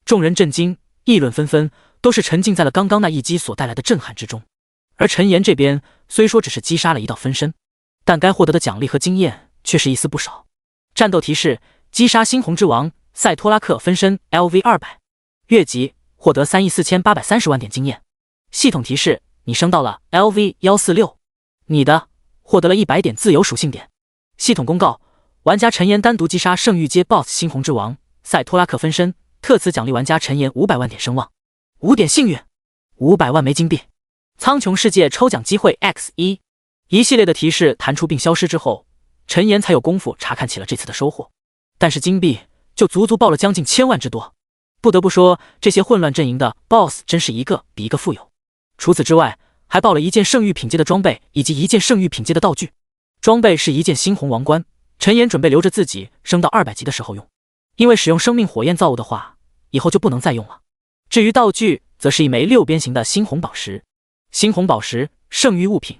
众人震惊，议论纷纷，都是沉浸在了刚刚那一击所带来的震撼之中。而陈岩这边虽说只是击杀了一道分身，但该获得的奖励和经验却是一丝不少。战斗提示：击杀猩红之王赛托拉克分身 LV200， 越级获得34830万点经验。系统提示：你升到了 LV146， 你的获得了100点自由属性点。系统公告：玩家陈岩单独击杀圣域阶 BOSS 猩红之王赛托拉克分身，特此奖励玩家陈岩500万点声望，5点幸运，500万枚金币。苍穹世界抽奖机会 X1，一系列的提示弹出并消失之后，陈岩才有功夫查看起了这次的收获。但是金币就足足爆了将近1000万之多。不得不说，这些混乱阵营的 BOSS 真是一个比一个富有。除此之外，还爆了一件圣域品阶的装备以及一件圣域品阶的道具。装备是一件猩红王冠，陈岩准备留着自己升到200级的时候用，因为使用生命火焰造物的话，以后就不能再用了。至于道具，则是一枚6边形的猩红宝石。猩红宝石，圣域物品。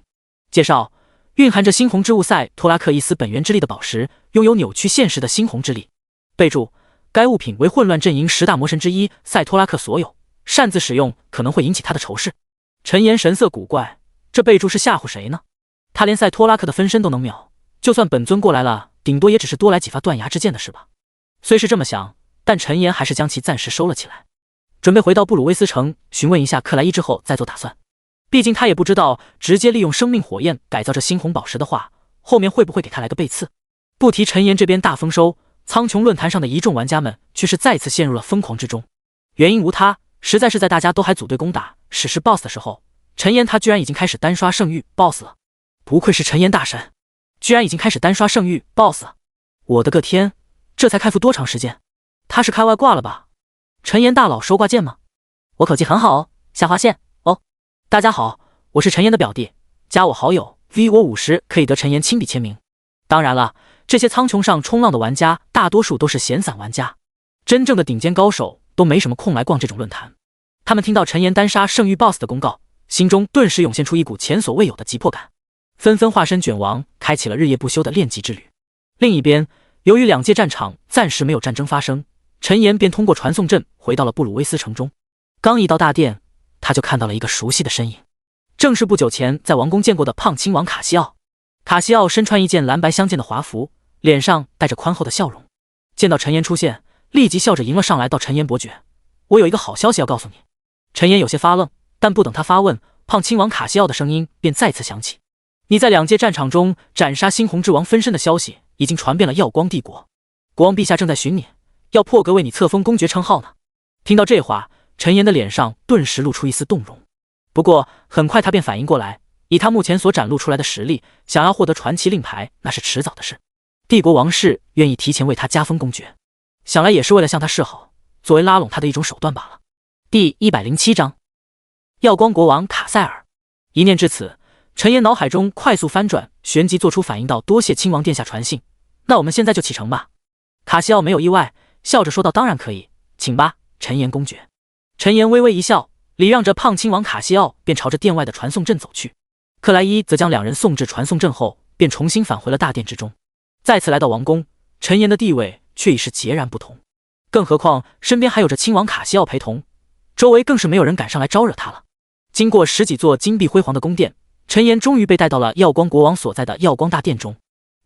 介绍：蕴含着猩红之物赛托拉克一丝本源之力的宝石，拥有扭曲现实的猩红之力。备注：该物品为混乱阵营10大魔神之一赛托拉克所有，擅自使用可能会引起他的仇视。陈岩神色古怪，这备注是吓唬谁呢？他连赛托拉克的分身都能秒，就算本尊过来了，顶多也只是多来几发断崖之剑的事吧。虽是这么想，但陈岩还是将其暂时收了起来，准备回到布鲁威斯城询问一下克莱伊之后再做打算。毕竟他也不知道直接利用生命火焰改造这猩红宝石的话，后面会不会给他来个背刺。不提陈岩这边大丰收，苍穹论坛上的一众玩家们却是再次陷入了疯狂之中。原因无他，实在是在大家都还组队攻打史诗 BOSS 的时候，陈岩他居然已经开始单刷圣域 BOSS 了。不愧是陈岩大神，居然已经开始单刷圣域 BOSS 了。我的个天，这才开服多长时间？他是开外挂了吧？陈岩大佬收挂件吗？我口技很好哦，下划线哦。大家好，我是陈岩的表弟，加我好友 V 我50可以得陈岩亲笔签名。当然了，这些苍穹上冲浪的玩家大多数都是闲散玩家，真正的顶尖高手都没什么空来逛这种论坛。他们听到陈岩单杀圣域 BOSS 的公告，心中顿时涌现出一股前所未有的急迫感，纷纷化身卷王，开启了日夜不休的练级之旅。另一边，由于两界战场暂时没有战争发生，陈岩便通过传送阵回到了布鲁威斯城中。刚一到大殿，他就看到了一个熟悉的身影，正是不久前在王宫见过的胖亲王卡西奥。卡西奥身穿一件蓝白相间的华服，脸上带着宽厚的笑容，见到陈岩出现，立即笑着迎了上来，道：陈岩伯爵，我有一个好消息要告诉你。陈岩有些发愣，但不等他发问，胖亲王卡西奥的声音便再次响起：你在两界战场中斩杀猩红之王分身的消息已经传遍了耀光帝国，国王陛下正在寻你，要破格为你册封公爵称号呢。听到这话，陈岩的脸上顿时露出一丝动容，不过很快他便反应过来，以他目前所展露出来的实力，想要获得传奇令牌那是迟早的事。帝国王室愿意提前为他加封公爵，想来也是为了向他示好，作为拉拢他的一种手段罢了。第107章，耀光国王卡塞尔。一念至此，陈岩脑海中快速翻转，旋即做出反应，道：多谢亲王殿下传信，那我们现在就启程吧。卡西奥没有意外，笑着说道：当然可以，请吧，陈岩公爵。陈岩微微一笑，礼让着胖亲王卡西奥，便朝着殿外的传送阵走去。克莱伊则将两人送至传送阵后，便重新返回了大殿之中。再次来到王宫，陈岩的地位却已是截然不同，更何况身边还有着亲王卡西奥陪同，周围更是没有人敢上来招惹他了。经过10几座金碧辉煌的宫殿，陈岩终于被带到了耀光国王所在的耀光大殿中。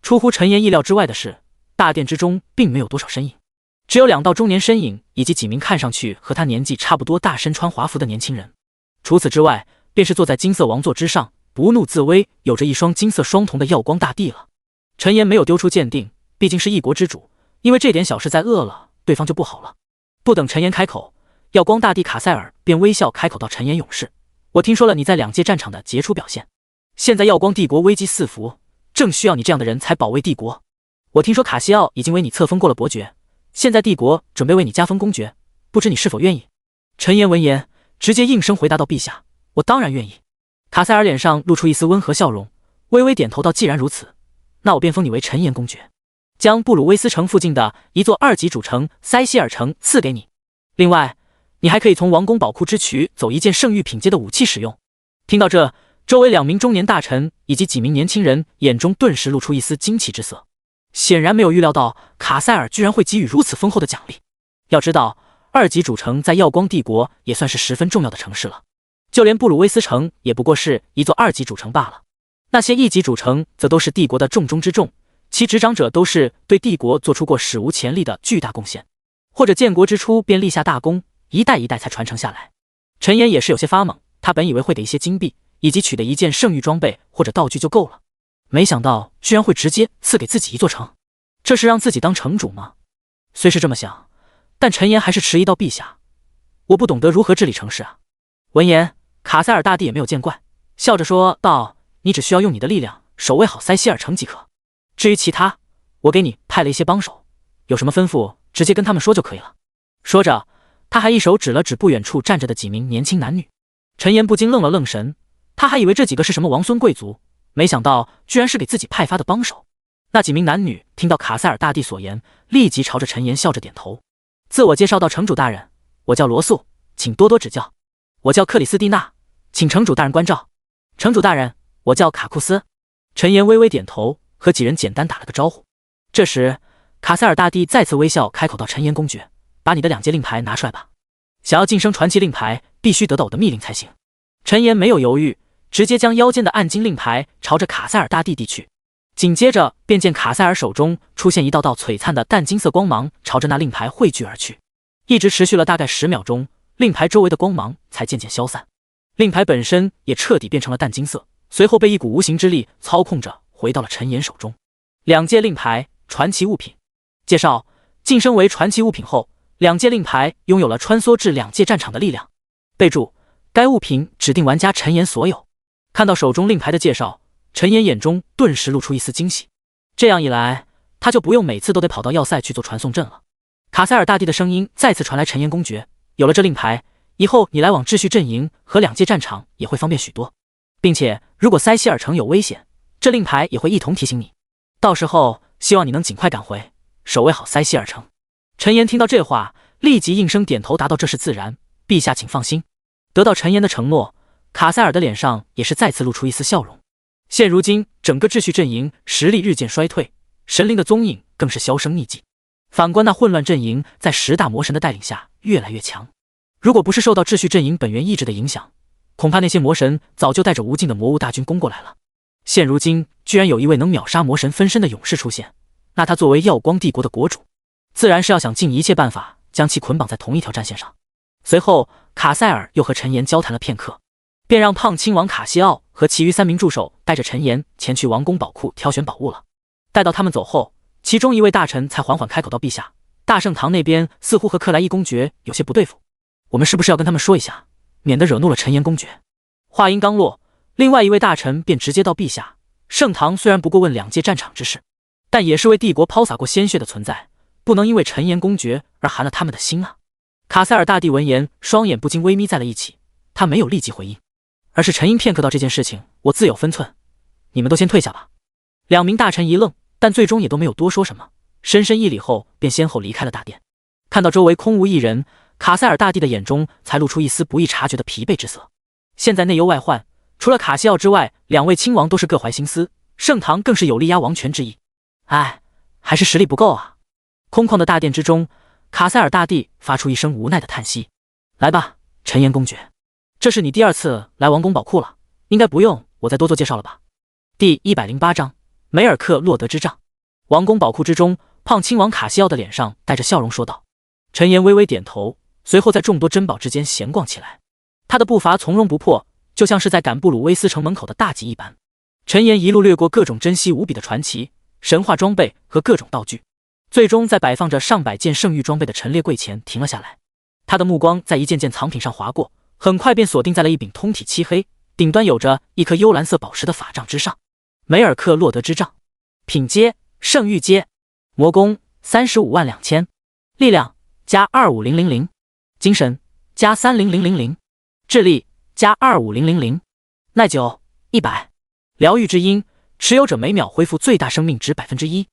出乎陈岩意料之外的是，大殿之中并没有多少身影，只有2道中年身影以及几名看上去和他年纪差不多大、身穿华服的年轻人。除此之外，便是坐在金色王座之上，不怒自威，有着一双金色双瞳的耀光大帝了。陈岩没有丢出鉴定，毕竟是一国之主，因为这点小事再饿了，对方就不好了。不等陈岩开口，耀光大帝卡塞尔便微笑开口道：陈岩勇士，我听说了你在两界战场的杰出表现，现在耀光帝国危机四伏，正需要你这样的人才保卫帝国。我听说卡西奥已经为你册封过了伯爵，现在帝国准备为你加封公爵，不知你是否愿意？陈岩闻言，直接应声回答道：陛下，我当然愿意。卡塞尔脸上露出一丝温和笑容，微微点头道：既然如此，那我便封你为陈岩公爵，将布鲁威斯城附近的一座2级主城塞希尔城赐给你。另外，你还可以从王宫宝库之渠走一件圣域品阶的武器使用。听到这，周围2名中年大臣以及几名年轻人眼中顿时露出一丝惊奇之色，显然没有预料到卡塞尔居然会给予如此丰厚的奖励。要知道，2级主城在耀光帝国也算是十分重要的城市了，就连布鲁威斯城也不过是一座2级主城罢了。那些1级主城则都是帝国的重中之重，其执掌者都是对帝国做出过史无前例的巨大贡献，或者建国之初便立下大功，一代一代才传承下来。陈岩也是有些发懵，他本以为会给一些金币，以及取得一件圣域装备或者道具就够了，没想到居然会直接赐给自己一座城。这是让自己当城主吗？虽是这么想，但陈岩还是迟疑道：“陛下，我不懂得如何治理城市啊。”闻言，卡塞尔大帝也没有见怪，笑着说道：“你只需要用你的力量守卫好塞西尔城即可。至于其他，我给你派了一些帮手，有什么吩咐直接跟他们说就可以了。”说着，他还一手指了指不远处站着的几名年轻男女。陈岩不禁愣了愣神，他还以为这几个是什么王孙贵族，没想到居然是给自己派发的帮手。那几名男女听到卡塞尔大帝所言，立即朝着陈岩笑着点头。自我介绍道：“城主大人，我叫罗素，请多多指教。我叫克里斯蒂娜，请城主大人关照。城主大人，我叫卡库斯。”陈岩微微点头，和几人简单打了个招呼。这时，卡塞尔大帝再次微笑开口道：“陈岩公爵，把你的2届令牌拿出来吧。想要晋升传奇令牌，必须得到我的密令才行。”陈岩没有犹豫，直接将腰间的暗金令牌朝着卡塞尔大帝递去。紧接着，便见卡塞尔手中出现一道道璀璨的淡金色光芒，朝着那令牌汇聚而去。一直持续了大概10秒钟，令牌周围的光芒才渐渐消散，令牌本身也彻底变成了淡金色，随后被一股无形之力操控着回到了陈岩手中。2届令牌传奇物品介绍：晋升为传奇物品后，2届令牌拥有了穿梭至2届战场的力量。备注：该物品指定玩家陈岩所有。看到手中令牌的介绍，陈岩眼中顿时露出一丝惊喜。这样一来，他就不用每次都得跑到要塞去做传送阵了。卡塞尔大帝的声音再次传来：“陈岩公爵，有了这令牌，以后你来往秩序阵营和2届战场也会方便许多，并且如果塞西尔城有危险，这令牌也会一同提醒你。到时候希望你能尽快赶回，守卫好塞西尔城。”陈岩听到这话，立即应声点头答道：“这是自然，陛下请放心。”得到陈岩的承诺，卡塞尔的脸上也是再次露出一丝笑容。现如今，整个秩序阵营实力日渐衰退，神灵的踪影更是销声匿迹。反观那混乱阵营，在10大魔神的带领下越来越强。如果不是受到秩序阵营本源意志的影响，恐怕那些魔神早就带着无尽的魔物大军攻过来了。现如今，居然有一位能秒杀魔神分身的勇士出现，那他作为耀光帝国的国主，自然是要想尽一切办法将其捆绑在同一条战线上。随后，卡塞尔又和陈岩交谈了片刻，便让胖亲王卡西奥和其余3名助手带着陈岩前去王宫宝库挑选宝物了。待到他们走后，其中一位大臣才缓缓开口道：“陛下，大圣堂那边似乎和克莱伊公爵有些不对付，我们是不是要跟他们说一下，免得惹怒了陈岩公爵？”话音刚落，另外一位大臣便直接道：“陛下，圣堂虽然不过问2届战场之事，但也是为帝国抛洒过鲜血的存在，不能因为陈岩公爵而寒了他们的心啊。”卡塞尔大帝闻言，双眼不禁微眯在了一起，他没有立即回应，而是沉吟片刻道：“这件事情我自有分寸，你们都先退下吧。”2名大臣一愣，但最终也都没有多说什么，深深一礼后便先后离开了大殿。看到周围空无一人，卡塞尔大帝的眼中才露出一丝不易察觉的疲惫之色。现在内忧外患，除了卡西奥之外，2位亲王都是各怀心思，圣堂更是有力压王权之意。哎，还是实力不够啊。空旷的大殿之中，卡塞尔大帝发出一声无奈的叹息：“来吧，陈岩公爵，这是你第2次来王宫宝库了，应该不用我再多做介绍了吧？”第108章梅尔克洛德之杖。王宫宝库之中，胖亲王卡西奥的脸上带着笑容说道。陈岩微微点头，随后在众多珍宝之间闲逛起来。他的步伐从容不迫，就像是在赶布鲁威斯城门口的大吉一般。陈岩一路掠过各种珍稀无比的传奇、神话装备和各种道具，最终在摆放着上百件圣域装备的陈列柜前停了下来。他的目光在一件件藏品上划过，很快便锁定在了一柄通体漆黑、顶端有着一颗幽蓝色宝石的法杖之上。梅尔克洛德之杖，品阶圣域阶，魔攻352000，力量加25000，精神加30000，智力加25000，耐久100，疗愈之音，持有者每秒恢复最大生命值 1%。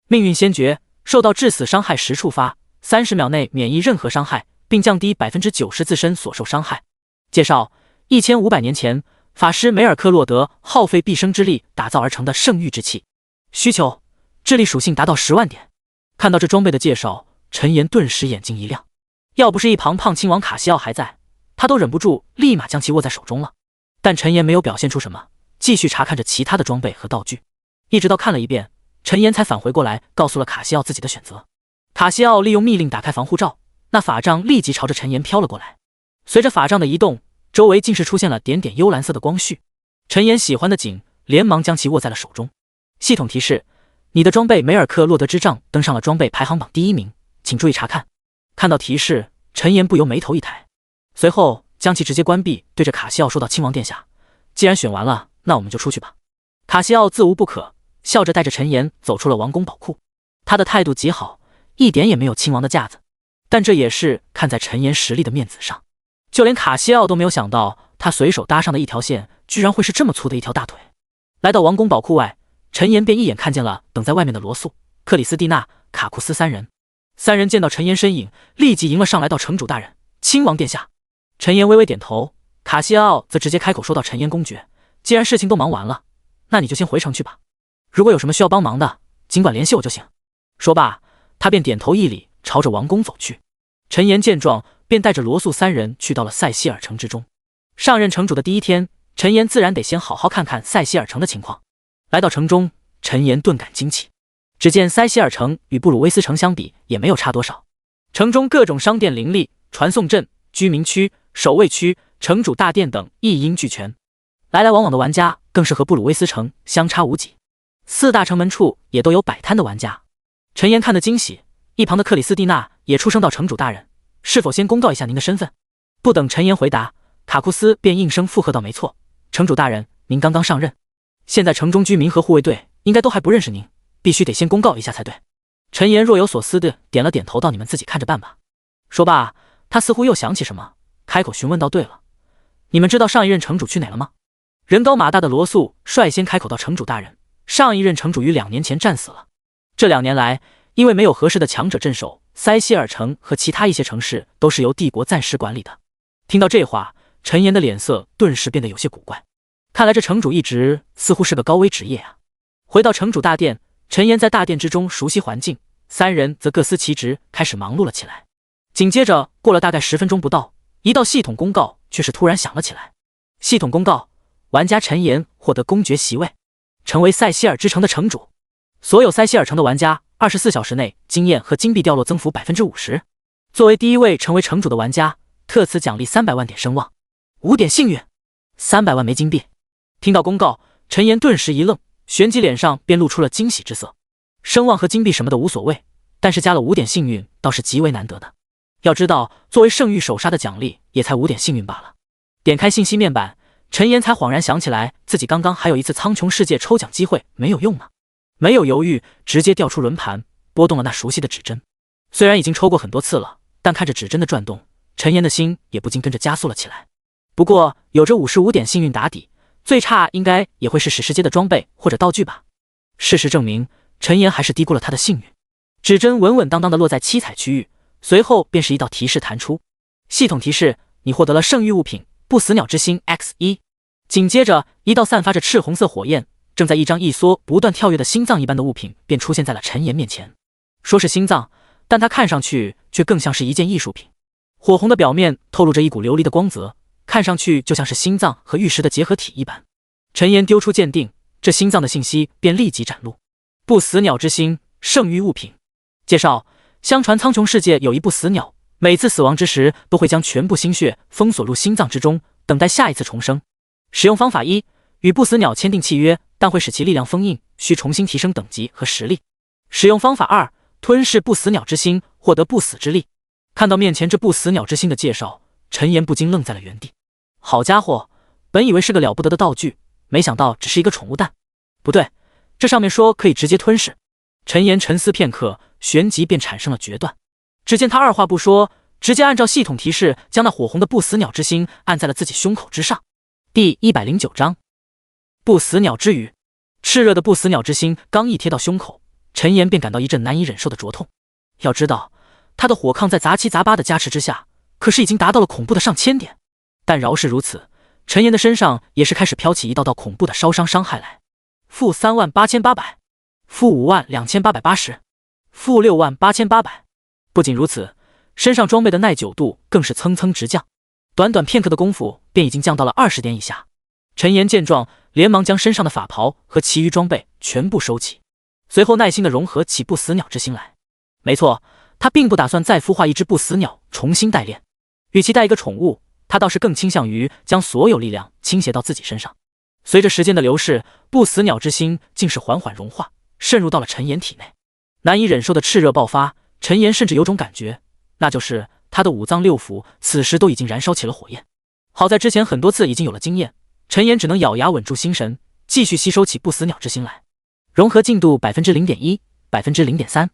命运先决，受到致死伤害时触发，30秒内免疫任何伤害，并降低 90% 自身所受伤害。介绍：1500年前，法师梅尔克洛德耗费毕生之力打造而成的圣域之器。需求：智力属性达到10万点。看到这装备的介绍，陈岩顿时眼睛一亮。要不是一旁胖亲王卡西奥还在，他都忍不住立马将其握在手中了。但陈岩没有表现出什么，继续查看着其他的装备和道具，一直到看了一遍，陈岩才返回过来，告诉了卡西奥自己的选择。卡西奥利用密令打开防护罩，那法杖立即朝着陈岩飘了过来。随着法杖的移动，周围竟是出现了点点幽蓝色的光絮。陈岩喜欢的紧，连忙将其握在了手中。系统提示：你的装备梅尔克洛德之杖登上了装备排行榜第1名，请注意查看。看到提示，陈岩不由眉头一抬，随后将其直接关闭，对着卡西奥说道：“亲王殿下，既然选完了，那我们就出去吧。”卡西奥自无不可，笑着带着陈岩走出了王宫宝库。他的态度极好，一点也没有亲王的架子，但这也是看在陈岩实力的面子上。就连卡西奥都没有想到，他随手搭上的一条线，居然会是这么粗的一条大腿。来到王宫宝库外，陈岩便一眼看见了等在外面的罗素、克里斯蒂娜、卡库斯三人。三人见到陈岩身影，立即迎了上来，道：“城主大人，亲王殿下。”陈岩微微点头，卡西奥则直接开口说道：“陈岩公爵，既然事情都忙完了，那你就先回城去吧。如果有什么需要帮忙的，尽管联系我就行。”说罢，他便点头一礼，朝着王宫走去。陈岩见状，便带着罗素三人去到了塞西尔城之中。上任城主的第一天，陈岩自然得先好好看看塞西尔城的情况。来到城中，陈岩顿感惊奇，只见塞西尔城与布鲁威斯城相比也没有差多少。城中各种商店林立，传送阵、居民区、守卫区、城主大殿等一应俱全，来来往往的玩家更是和布鲁威斯城相差无几。4大城门处也都有摆摊的玩家。陈岩看得惊喜，一旁的克里斯蒂娜也出声道：“城主大人，是否先公告一下您的身份？”不等陈岩回答，卡库斯便应声附和道：“没错，城主大人，您刚刚上任，现在城中居民和护卫队应该都还不认识您，必须得先公告一下才对。”陈岩若有所思地点了点头道：“你们自己看着办吧。”说罢，他似乎又想起什么，开口询问道：“对了，你们知道上一任城主去哪了吗？”人高马大的罗素率先开口道：“城主大人，上一任城主于2年前战死了。这2年来，因为没有合适的强者镇守，塞西尔城和其他一些城市都是由帝国暂时管理的。”听到这话，陈岩的脸色顿时变得有些古怪，看来这城主一职似乎是个高危职业啊。回到城主大殿，陈岩在大殿之中熟悉环境，三人则各司其职，开始忙碌了起来。紧接着过了大概10分钟不到，一道系统公告却是突然响了起来。系统公告：玩家陈岩获得公爵席位，成为塞西尔之城的城主。所有塞西尔城的玩家24小时内经验和金币掉落增幅 50%。作为第一位成为城主的玩家，特此奖励300万点声望，5点幸运，300万枚金币。听到公告，陈岩顿时一愣，旋即脸上便露出了惊喜之色。声望和金币什么的无所谓，但是加了5点幸运倒是极为难得的。要知道，作为圣域首杀的奖励也才5点幸运罢了。点开信息面板，陈岩才恍然想起来，自己刚刚还有一次苍穹世界抽奖机会没有用呢。没有犹豫，直接调出轮盘，拨动了那熟悉的指针。虽然已经抽过很多次了，但看着指针的转动，陈岩的心也不禁跟着加速了起来。不过有着55点幸运打底，最差应该也会是史诗阶的装备或者道具吧。事实证明，陈岩还是低估了他的幸运。指针稳稳当当地落在7彩区域，随后便是一道提示弹出：系统提示，你获得了圣域物品不死鸟之心 X1。紧接着，一道散发着赤红色火焰，正在一张一缩不断跳跃的心脏一般的物品便出现在了陈岩面前。说是心脏，但它看上去却更像是一件艺术品。火红的表面透露着一股琉璃的光泽，看上去就像是心脏和玉石的结合体一般。陈岩丢出鉴定，这心脏的信息便立即展露：不死鸟之心，圣域物品。介绍：相传苍穹世界有一不死鸟，每次死亡之时都会将全部心血封锁入心脏之中，等待下一次重生。使用方法1：与不死鸟签订契约，但会使其力量封印，需重新提升等级和实力。使用方法2：吞噬不死鸟之心，获得不死之力。看到面前这不死鸟之心的介绍，陈岩不禁愣在了原地。好家伙，本以为是个了不得的道具，没想到只是一个宠物蛋。不对，这上面说可以直接吞噬。陈岩沉思片刻，旋即便产生了决断。只见他二话不说，直接按照系统提示，将那火红的不死鸟之心按在了自己胸口之上。第109章不死鸟之语。炽热的不死鸟之心刚一贴到胸口，陈岩便感到一阵难以忍受的灼痛。要知道，他的火抗在杂七杂八的加持之下，可是已经达到了恐怖的上千点。但饶是如此，陈岩的身上也是开始飘起一道道恐怖的烧伤伤害来。-38800，-52880，-68880。不仅如此，身上装备的耐久度更是蹭蹭直降，短短片刻的功夫便已经降到了20点以下。陈岩见状，连忙将身上的法袍和其余装备全部收起，随后耐心地融合起不死鸟之心来。没错，他并不打算再孵化一只不死鸟重新代练，与其带一个宠物，他倒是更倾向于将所有力量倾斜到自己身上。随着时间的流逝，不死鸟之心竟是缓缓融化，渗入到了陈岩体内。难以忍受的炽热爆发，陈岩甚至有种感觉，那就是他的五脏六腑此时都已经燃烧起了火焰。好在之前很多次已经有了经验，陈岩只能咬牙稳住心神，继续吸收起不死鸟之心来。融合进度 0.1%、0.3%。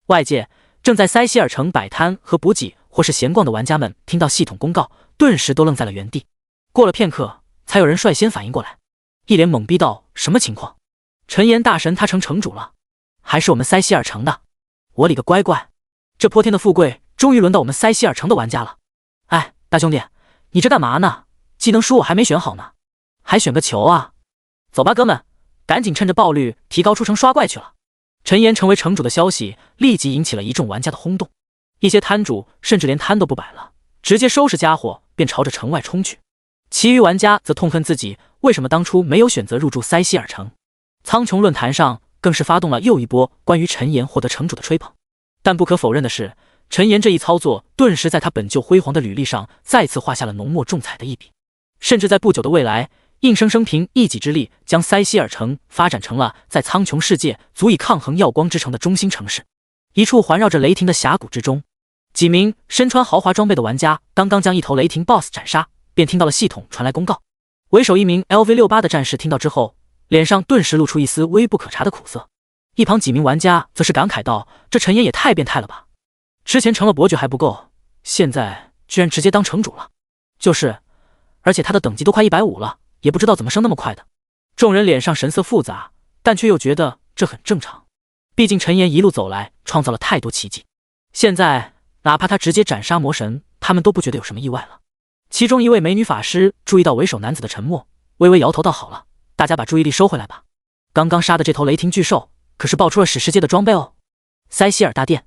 外界正在塞西尔城摆摊和补给或是闲逛的玩家们听到系统公告，顿时都愣在了原地。过了片刻，才有人率先反应过来，一脸懵逼道：什么情况？陈岩大神他成城主了，还是我们塞西尔城的？我哩个乖乖，这泼天的富贵终于轮到我们塞西尔城的玩家了。哎，大兄弟，你这干嘛呢？技能书我还没选好呢，还选个球啊？走吧哥们，赶紧趁着爆率提高出城刷怪去了。陈岩成为城主的消息立即引起了一众玩家的轰动，一些摊主甚至连摊都不摆了，直接收拾家伙便朝着城外冲去。其余玩家则痛恨自己为什么当初没有选择入驻塞西尔城。苍穹论坛上更是发动了又一波关于陈岩获得城主的吹捧。但不可否认的是，陈岩这一操作顿时在他本就辉煌的履历上再次画下了浓墨重彩的一笔，甚至在不久的未来，硬生生凭一己之力将塞西尔城发展成了在苍穹世界足以抗衡耀光之城的中心城市，一处环绕着雷霆的峡谷之中。几名身穿豪华装备的玩家刚刚将一头雷霆 BOSS 斩杀，便听到了系统传来公告。为首一名 LV68 的战士听到之后，脸上顿时露出一丝微不可察的苦涩。一旁几名玩家则是感慨道：这陈岩也太变态了吧，之前成了伯爵还不够，现在居然直接当城主了。就是，而且他的等级都快150了，也不知道怎么升那么快的。众人脸上神色复杂，但却又觉得这很正常，毕竟陈岩一路走来创造了太多奇迹，现在哪怕他直接斩杀魔神，他们都不觉得有什么意外了。其中一位美女法师注意到为首男子的沉默，微微摇头道：好了，大家把注意力收回来吧，刚刚杀的这头雷霆巨兽可是爆出了史诗阶的装备哦。塞西尔大殿，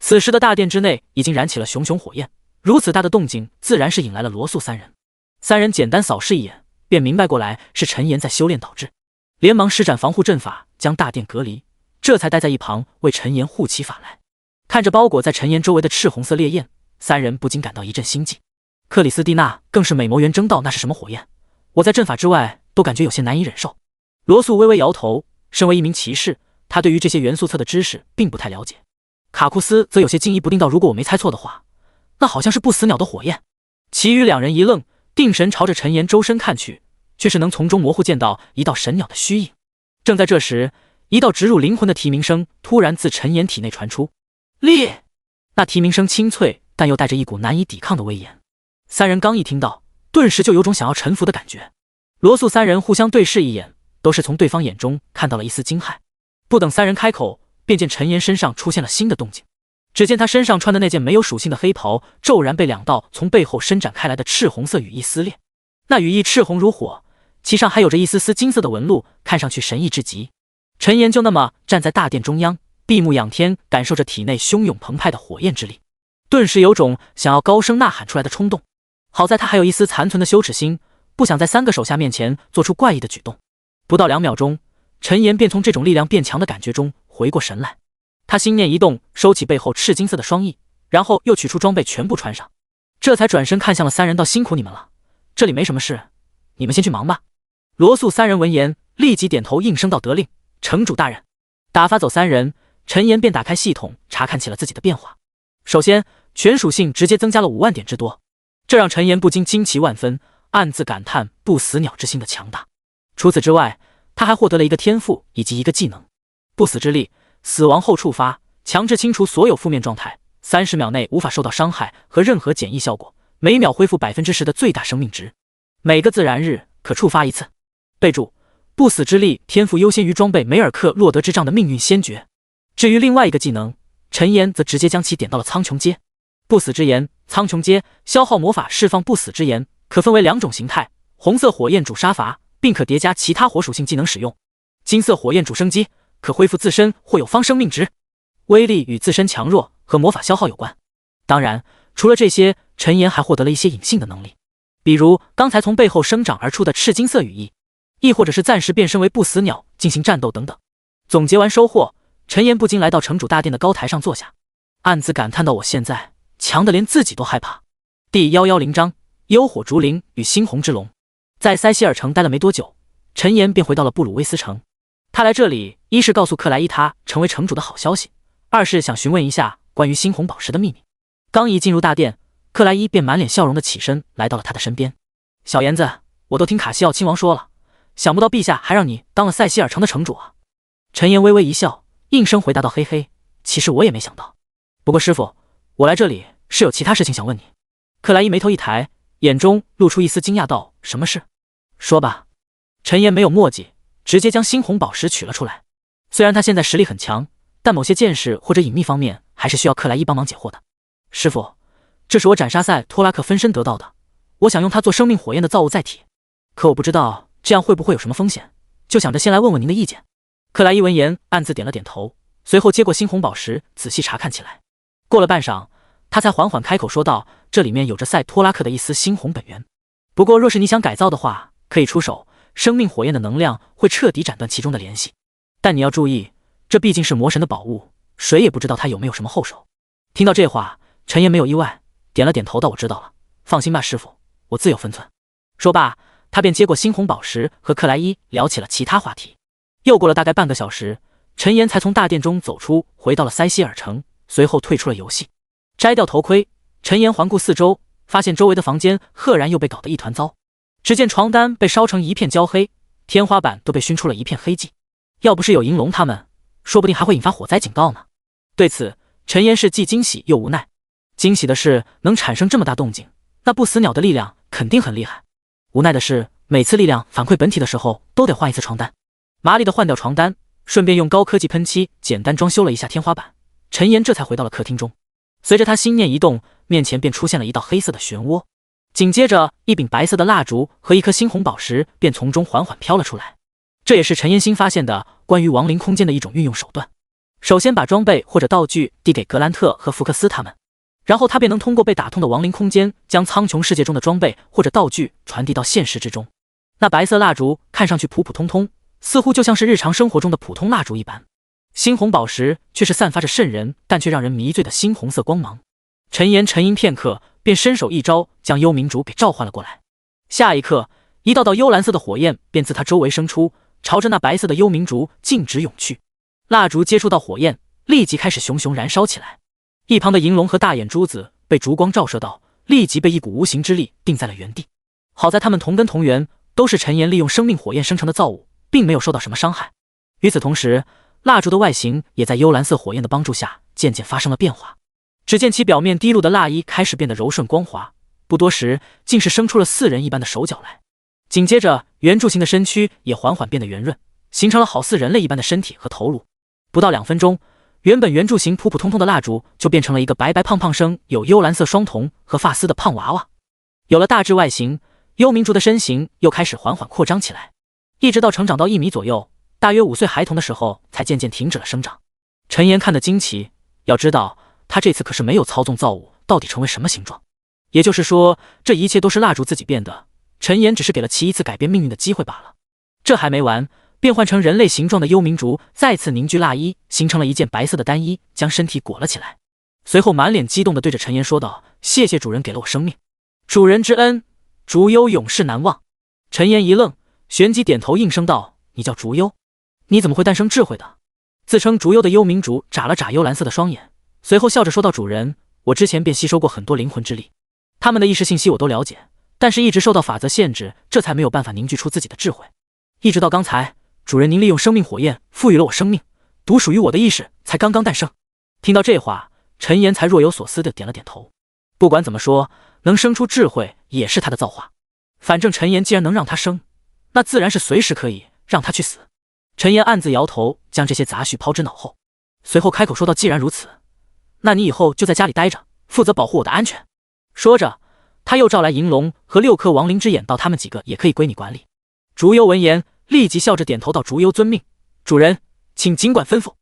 此时的大殿之内已经燃起了熊熊火焰，如此大的动静自然是引来了罗素三人。三人简单扫视一眼，便明白过来是陈岩在修炼导致，连忙施展防护阵法将大殿隔离，这才待在一旁为陈岩护起法来。看着包裹在陈岩周围的赤红色烈焰，三人不禁感到一阵心悸。克里斯蒂娜更是美眸圆睁道：那是什么火焰？我在阵法之外都感觉有些难以忍受。罗素微微摇头，身为一名骑士，他对于这些元素册的知识并不太了解。卡库斯则有些惊疑不定道：如果我没猜错的话，那好像是不死鸟的火焰。其余两人一愣，定神朝着陈岩周身看去，却是能从中模糊见到一道神鸟的虚影。正在这时，一道直入灵魂的啼鸣声突然自陈岩体内传出。烈！那啼鸣声清脆，但又带着一股难以抵抗的威严。三人刚一听到，顿时就有种想要臣服的感觉。罗素三人互相对视一眼，都是从对方眼中看到了一丝惊骇。不等三人开口，便见陈岩身上出现了新的动静。只见他身上穿的那件没有属性的黑袍骤然被两道从背后伸展开来的赤红色羽翼撕裂，那羽翼赤红如火，其上还有着一丝丝金色的纹路，看上去神异至极。陈岩就那么站在大殿中央，闭目仰天，感受着体内汹涌澎湃的火焰之力，顿时有种想要高声呐喊出来的冲动。好在他还有一丝残存的羞耻心，不想在三个手下面前做出怪异的举动。不到2秒钟，陈岩便从这种力量变强的感觉中回过神来。他心念一动，收起背后赤金色的双翼，然后又取出装备全部穿上，这才转身看向了三人道：辛苦你们了，这里没什么事，你们先去忙吧。罗素三人闻言立即点头应声道：得令，城主大人。打发走三人，陈岩便打开系统查看起了自己的变化。首先，全属性直接增加了5万点之多，这让陈岩不禁惊奇万分，暗自感叹不死鸟之心的强大。除此之外，他还获得了一个天赋以及一个技能，不死之力，死亡后触发，强制清除所有负面状态，30秒内无法受到伤害和任何减益效果，每秒恢复 10% 的最大生命值，每个自然日可触发一次。备注：不死之力天赋优先于装备梅尔克洛德之杖的命运先决。至于另外一个技能，陈岩则直接将其点到了苍穹阶。不死之炎，苍穹阶，消耗魔法释放不死之炎，可分为2种形态，红色火焰主杀伐，并可叠加其他火属性技能使用；金色火焰主升级，可恢复自身或有方生命值，威力与自身强弱和魔法消耗有关。当然，除了这些，陈岩还获得了一些隐性的能力，比如刚才从背后生长而出的赤金色羽翼，亦或者是暂时变身为不死鸟进行战斗等等。总结完收获，陈岩不禁来到城主大殿的高台上坐下，暗自感叹到：我现在强的连自己都害怕。第110章幽火竹林与猩红之龙。在塞西尔城待了没多久，陈岩便回到了布鲁威斯城。他来这里，一是告诉克莱伊他成为城主的好消息，二是想询问一下关于猩红宝石的秘密。刚一进入大殿，克莱伊便满脸笑容的起身来到了他的身边。小妍子，我都听卡西奥亲王说了，想不到陛下还让你当了塞西尔城的城主啊。陈岩微微一笑，应声回答道：嘿嘿，其实我也没想到。不过师傅，我来这里是有其他事情想问你。克莱伊眉头一抬，眼中露出一丝惊讶道：什么事？说吧。陈岩没有墨迹，直接将猩红宝石取了出来。虽然他现在实力很强，但某些见识或者隐秘方面还是需要克莱伊帮忙解惑的。师傅，这是我斩杀赛托拉克分身得到的，我想用它做生命火焰的造物载体，可我不知道这样会不会有什么风险，就想着先来问问您的意见。克莱伊闻言暗自点了点头，随后接过猩红宝石仔细查看起来。过了半晌，他才缓缓开口说道：这里面有着赛托拉克的一丝猩红本源，不过若是你想改造的话，可以出手，生命火焰的能量会彻底斩断其中的联系。但你要注意，这毕竟是魔神的宝物，谁也不知道他有没有什么后手。听到这话，陈岩没有意外，点了点头道：我知道了，放心吧师傅，我自有分寸。说罢，他便接过猩红宝石和克莱伊聊起了其他话题。又过了大概半个小时，陈岩才从大殿中走出，回到了塞西尔城，随后退出了游戏。摘掉头盔，陈岩环顾四周，发现周围的房间赫然又被搞得一团糟。只见床单被烧成一片焦黑，天花板都被熏出了一片黑迹。要不是有银龙他们，说不定还会引发火灾警告呢。对此，陈岩是既惊喜又无奈。惊喜的是能产生这么大动静，那不死鸟的力量肯定很厉害。无奈的是，每次力量反馈本体的时候都得换一次床单。麻利的换掉床单，顺便用高科技喷漆简单装修了一下天花板，陈岩这才回到了客厅中。随着他心念一动，面前便出现了一道黑色的漩涡，紧接着一柄白色的蜡烛和一颗猩红宝石便从中缓缓飘了出来。这也是陈岩新发现的关于亡灵空间的一种运用手段。首先把装备或者道具递给格兰特和福克斯他们，然后他便能通过被打通的亡灵空间，将苍穹世界中的装备或者道具传递到现实之中。那白色蜡烛看上去普普通通，似乎就像是日常生活中的普通蜡烛一般，猩红宝石却是散发着渗人但却让人迷醉的猩红色光芒。陈岩沉吟片刻，便伸手一招将幽冥烛给召唤了过来。下一刻，一道道幽蓝色的火焰便自他周围生出，朝着那白色的幽冥烛径直涌去。蜡烛接触到火焰，立即开始熊熊燃烧起来。一旁的银龙和大眼珠子被烛光照射到，立即被一股无形之力定在了原地。好在他们同根同源，都是陈岩利用生命火焰生成的造物，并没有受到什么伤害。与此同时，蜡烛的外形也在幽蓝色火焰的帮助下渐渐发生了变化。只见其表面滴露的蜡衣开始变得柔顺光滑，不多时竟是生出了4人一般的手脚来。紧接着，圆柱形的身躯也缓缓变得圆润，形成了好似人类一般的身体和头颅。不到2分钟，原本圆柱形普普通通的蜡烛就变成了一个白白胖胖生有幽蓝色双瞳和发丝的胖娃娃。有了大致外形，幽冥烛的身形又开始缓缓扩张起来，一直到成长到1米左右，大约5岁孩童的时候才渐渐停止了生长。陈岩看得惊奇，要知道他这次可是没有操纵造物到底成为什么形状，也就是说这一切都是蜡烛自己变的，陈岩只是给了其一次改变命运的机会罢了。这还没完，变换成人类形状的幽冥烛再次凝聚蜡衣，形成了一件白色的单衣，将身体裹了起来。随后满脸激动地对着陈岩说道：谢谢主人给了我生命，主人之恩，竹幽永世难忘。陈岩一愣，旋即点头应声道：你叫竹幽？你怎么会诞生智慧的？自称竹幽的幽冥烛眨了眨幽蓝色的双眼，随后笑着说道：主人，我之前便吸收过很多灵魂之力，他们的意识信息我都了解，但是一直受到法则限制，这才没有办法凝聚出自己的智慧。一直到刚才，主人您利用生命火焰赋予了我生命，独属于我的意识才刚刚诞生。听到这话，陈岩才若有所思地点了点头。不管怎么说，能生出智慧也是他的造化，反正陈岩既然能让他生，那自然是随时可以让他去死。陈岩暗自摇头，将这些杂絮抛之脑后，随后开口说道：既然如此，那你以后就在家里待着，负责保护我的安全。说着，他又召来银龙和6颗亡灵之眼，到他们几个也可以归你管理。竹幽闻言立即笑着点头道：竹幽遵命，主人请尽管吩咐。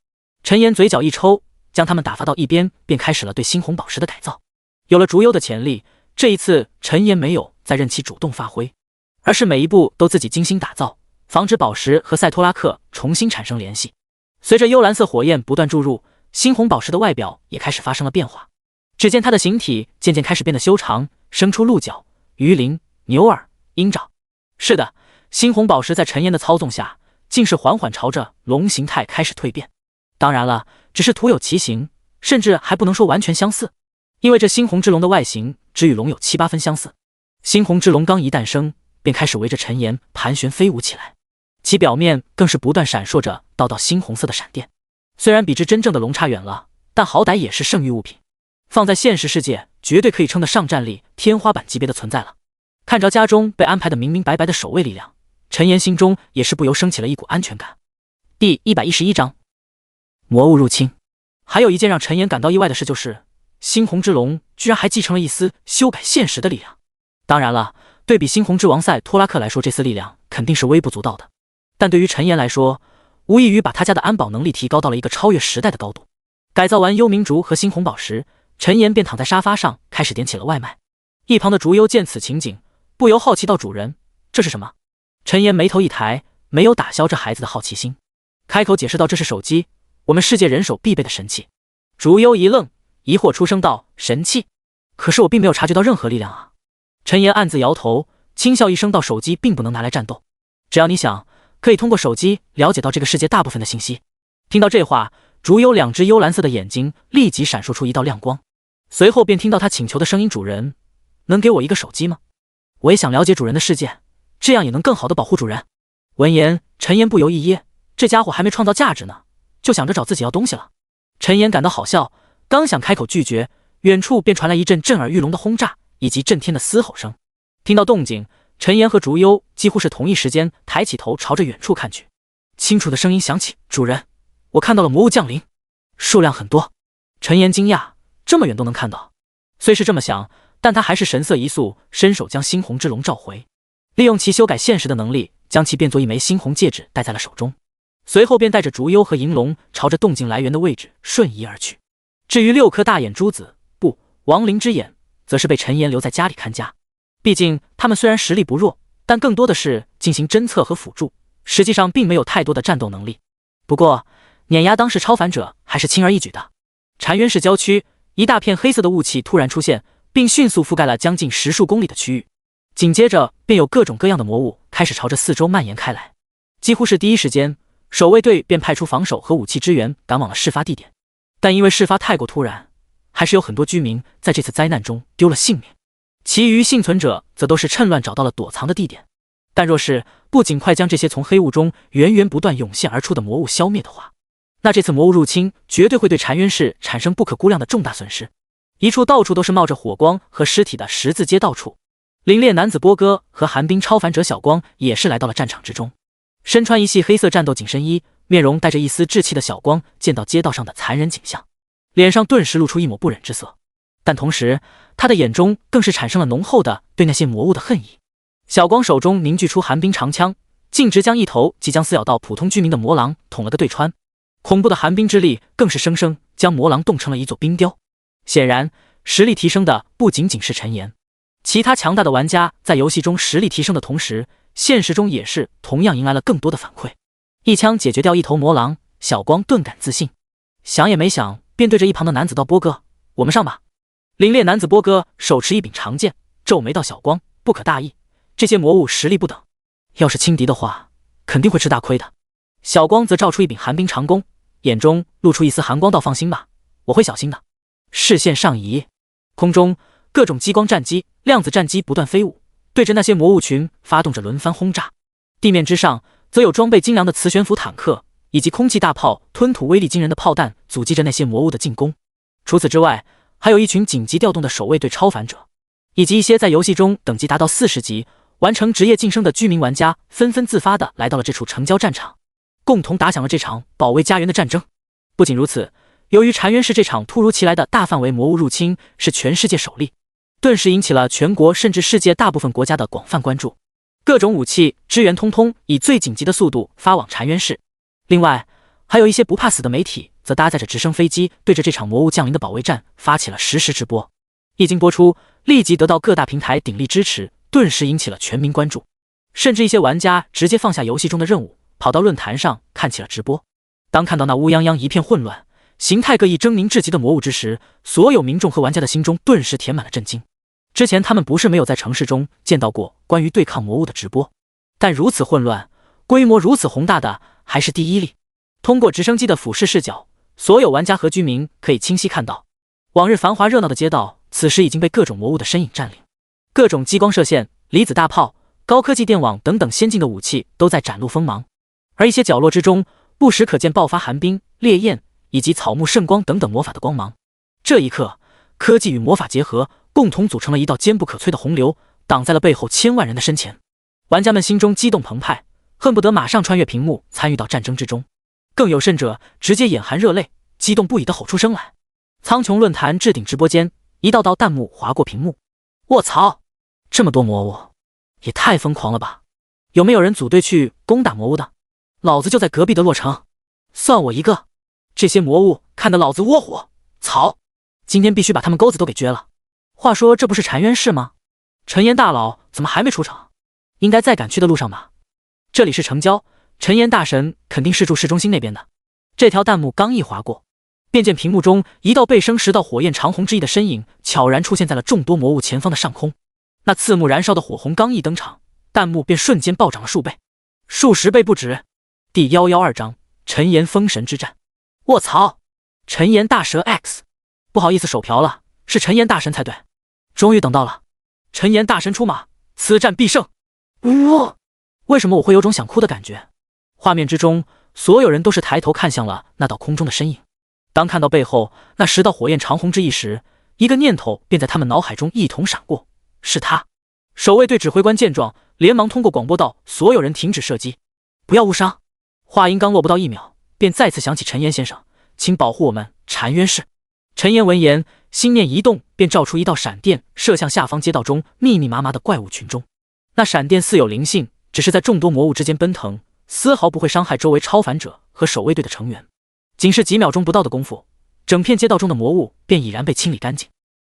陈岩嘴角一抽，将他们打发到一边，便开始了对猩红宝石的改造。有了竹幽的潜力，这一次陈岩没有再任其主动发挥，而是每一步都自己精心打造，防止宝石和赛托拉克重新产生联系。随着幽蓝色火焰不断注入，猩红宝石的外表也开始发生了变化。只见它的形体渐渐开始变得修长，生出鹿角、鱼鳞、牛耳、鹰爪。是的，猩红宝石在陈岩的操纵下，竟是缓缓朝着龙形态开始蜕变。当然了，只是徒有其形，甚至还不能说完全相似，因为这猩红之龙的外形只与龙有7、8分相似。猩红之龙刚一诞生，便开始围着陈岩盘旋飞舞起来，其表面更是不断闪烁着道道猩红色的闪电。虽然比之真正的龙差远了，但好歹也是圣域物品，放在现实世界绝对可以称得上战力天花板级别的存在了。看着家中被安排的明明白白的守卫力量，陈岩心中也是不由升起了一股安全感。第111章魔物入侵。还有一件让陈岩感到意外的事，就是猩红之龙居然还继承了一丝修改现实的力量。当然了，对比猩红之王赛托拉克来说，这丝力量肯定是微不足道的，但对于陈岩来说，无异于把他家的安保能力提高到了一个超越时代的高度。改造完幽冥竹和猩红宝石，陈岩便躺在沙发上开始点起了外卖。一旁的竹幽见此情景，不由好奇道：“主人，这是什么？”陈岩眉头一抬，没有打消这孩子的好奇心，开口解释道：“这是手机，我们世界人手必备的神器。”竹幽一愣，疑惑出声道：“神器？可是我并没有察觉到任何力量啊。”陈岩暗自摇头，轻笑一声道：“手机并不能拿来战斗，只要你想，可以通过手机了解到这个世界大部分的信息。”听到这话，竹幽2只幽蓝色的眼睛立即闪烁出一道亮光，随后便听到他请求的声音：“主人，能给我一个手机吗？我也想了解主人的世界，这样也能更好的保护主人。”闻言，陈岩不由一噎，这家伙还没创造价值呢，就想着找自己要东西了。陈岩感到好笑，刚想开口拒绝，远处便传来一阵震耳欲聋的轰炸以及震天的嘶吼声。听到动静，陈岩和竹幽几乎是同一时间抬起头朝着远处看去，清楚的声音响起：“主人，我看到了魔物降临，数量很多。”陈岩惊讶，这么远都能看到。虽是这么想，但他还是神色一肃，伸手将猩红之龙召回，利用其修改现实的能力，将其变作一枚猩红戒指戴在了手中，随后便带着竹幽和银龙朝着动静来源的位置瞬移而去。至于6颗大眼珠子，不，亡灵之眼，则是被陈岩留在家里看家。毕竟他们虽然实力不弱，但更多的是进行侦测和辅助，实际上并没有太多的战斗能力。不过碾压当时超凡者还是轻而易举的。禅渊市郊区，一大片黑色的雾气突然出现，并迅速覆盖了将近10数公里的区域，紧接着便有各种各样的魔物开始朝着四周蔓延开来。几乎是第一时间，守卫队便派出防守和武器支援赶往了事发地点，但因为事发太过突然，还是有很多居民在这次灾难中丢了性命，其余幸存者则都是趁乱找到了躲藏的地点。但若是不尽快将这些从黑雾中源源不断涌现而出的魔物消灭的话，那这次魔物入侵绝对会对禅渊市产生不可估量的重大损失。一处到处都是冒着火光和尸体的十字街道处，凛冽男子波哥和寒冰超凡者小光也是来到了战场之中。身穿一系黑色战斗紧身衣，面容带着一丝稚气的小光见到街道上的残忍景象，脸上顿时露出一抹不忍之色，但同时他的眼中更是产生了浓厚的对那些魔物的恨意。小光手中凝聚出寒冰长枪，径直将一头即将撕咬到普通居民的魔狼捅了个对穿，恐怖的寒冰之力更是生生将魔狼冻成了一座冰雕。显然实力提升的不仅仅是陈岩，其他强大的玩家在游戏中实力提升的同时，现实中也是同样迎来了更多的反馈。一枪解决掉一头魔狼，小光顿感自信，想也没想便对着一旁的男子道：“波哥，我们上吧。”凛冽男子波哥手持一柄长剑，皱眉道：“小光，不可大意，这些魔物实力不等，要是轻敌的话肯定会吃大亏的。”小光则照出一柄寒冰长弓，眼中露出一丝寒光道：“放心吧，我会小心的。”视线上移，空中各种激光战机、量子战机不断飞舞，对着那些魔物群发动着轮番轰炸。地面之上则有装备精良的磁悬浮坦克以及空气大炮吞吐威力惊人的炮弹阻击着那些魔物的进攻。除此之外，还有一群紧急调动的守卫队超凡者，以及一些在游戏中等级达到40级完成职业晋升的居民玩家纷纷自发地来到了这处城郊战场，共同打响了这场保卫家园的战争。不仅如此，由于禅渊市这场突如其来的大范围魔物入侵是全世界首例，顿时引起了全国甚至世界大部分国家的广泛关注。各种武器支援通通以最紧急的速度发往禅渊市。另外，还有一些不怕死的媒体则搭载着直升飞机，对着这场魔物降临的保卫战发起了实时直播。一经播出，立即得到各大平台鼎力支持，顿时引起了全民关注。甚至一些玩家直接放下游戏中的任务，跑到论坛上看起了直播。当看到那乌泱泱一片混乱、形态各异狰狞至极的魔物之时，所有民众和玩家的心中顿时填满了震惊。之前他们不是没有在城市中见到过关于对抗魔物的直播，但如此混乱、规模如此宏大的还是第一例。通过直升机的俯视视角，所有玩家和居民可以清晰看到，往日繁华热闹的街道，此时已经被各种魔物的身影占领。各种激光射线、离子大炮、高科技电网等等先进的武器都在展露锋芒，而一些角落之中，不时可见爆发寒冰、烈焰以及草木圣光等等魔法的光芒。这一刻，科技与魔法结合，共同组成了一道坚不可摧的洪流，挡在了背后千万人的身前。玩家们心中激动澎湃，恨不得马上穿越屏幕参与到战争之中。更有甚者，直接眼含热泪，激动不已地吼出声来。苍穹论坛置顶直播间，一道道弹幕划过屏幕。卧槽，这么多魔物，也太疯狂了吧！有没有人组队去攻打魔物的？老子就在隔壁的洛城，算我一个！这些魔物看得老子窝火，操！今天必须把他们钩子都给撅了。话说这不是禅渊市吗？陈岩大佬怎么还没出城？应该在赶去的路上吧？这里是城郊，陈岩大神肯定是住市中心那边的。这条弹幕刚一划过，便见屏幕中一道被生10道火焰长虹之翼的身影悄然出现在了众多魔物前方的上空。那刺目燃烧的火红刚一登场，弹幕便瞬间暴涨了数倍、数十倍不止。第112章陈岩封神之战。卧槽！陈岩大蛇 X， 不好意思手瓢了，是陈岩大神才对。终于等到了，陈岩大神出马，此战必胜！为什么我会有种想哭的感觉？画面之中，所有人都是抬头看向了那道空中的身影。当看到背后那10道火焰长虹之翼时，一个念头便在他们脑海中一同闪过，是他。守卫队指挥官见状，连忙通过广播道：所有人停止射击，不要误伤。话音刚落不到1秒，便再次响起：陈岩先生，请保护我们禅渊市。陈岩闻言，心念一动，便照出一道闪电，射向下方街道中密密麻麻的怪物群中。那闪电似有灵性，只是在众多魔物之间奔腾，丝毫不会伤害周围超凡者和守卫队的成员。仅是几秒钟不到的功夫，整片街道中的魔物便已然被清理干净。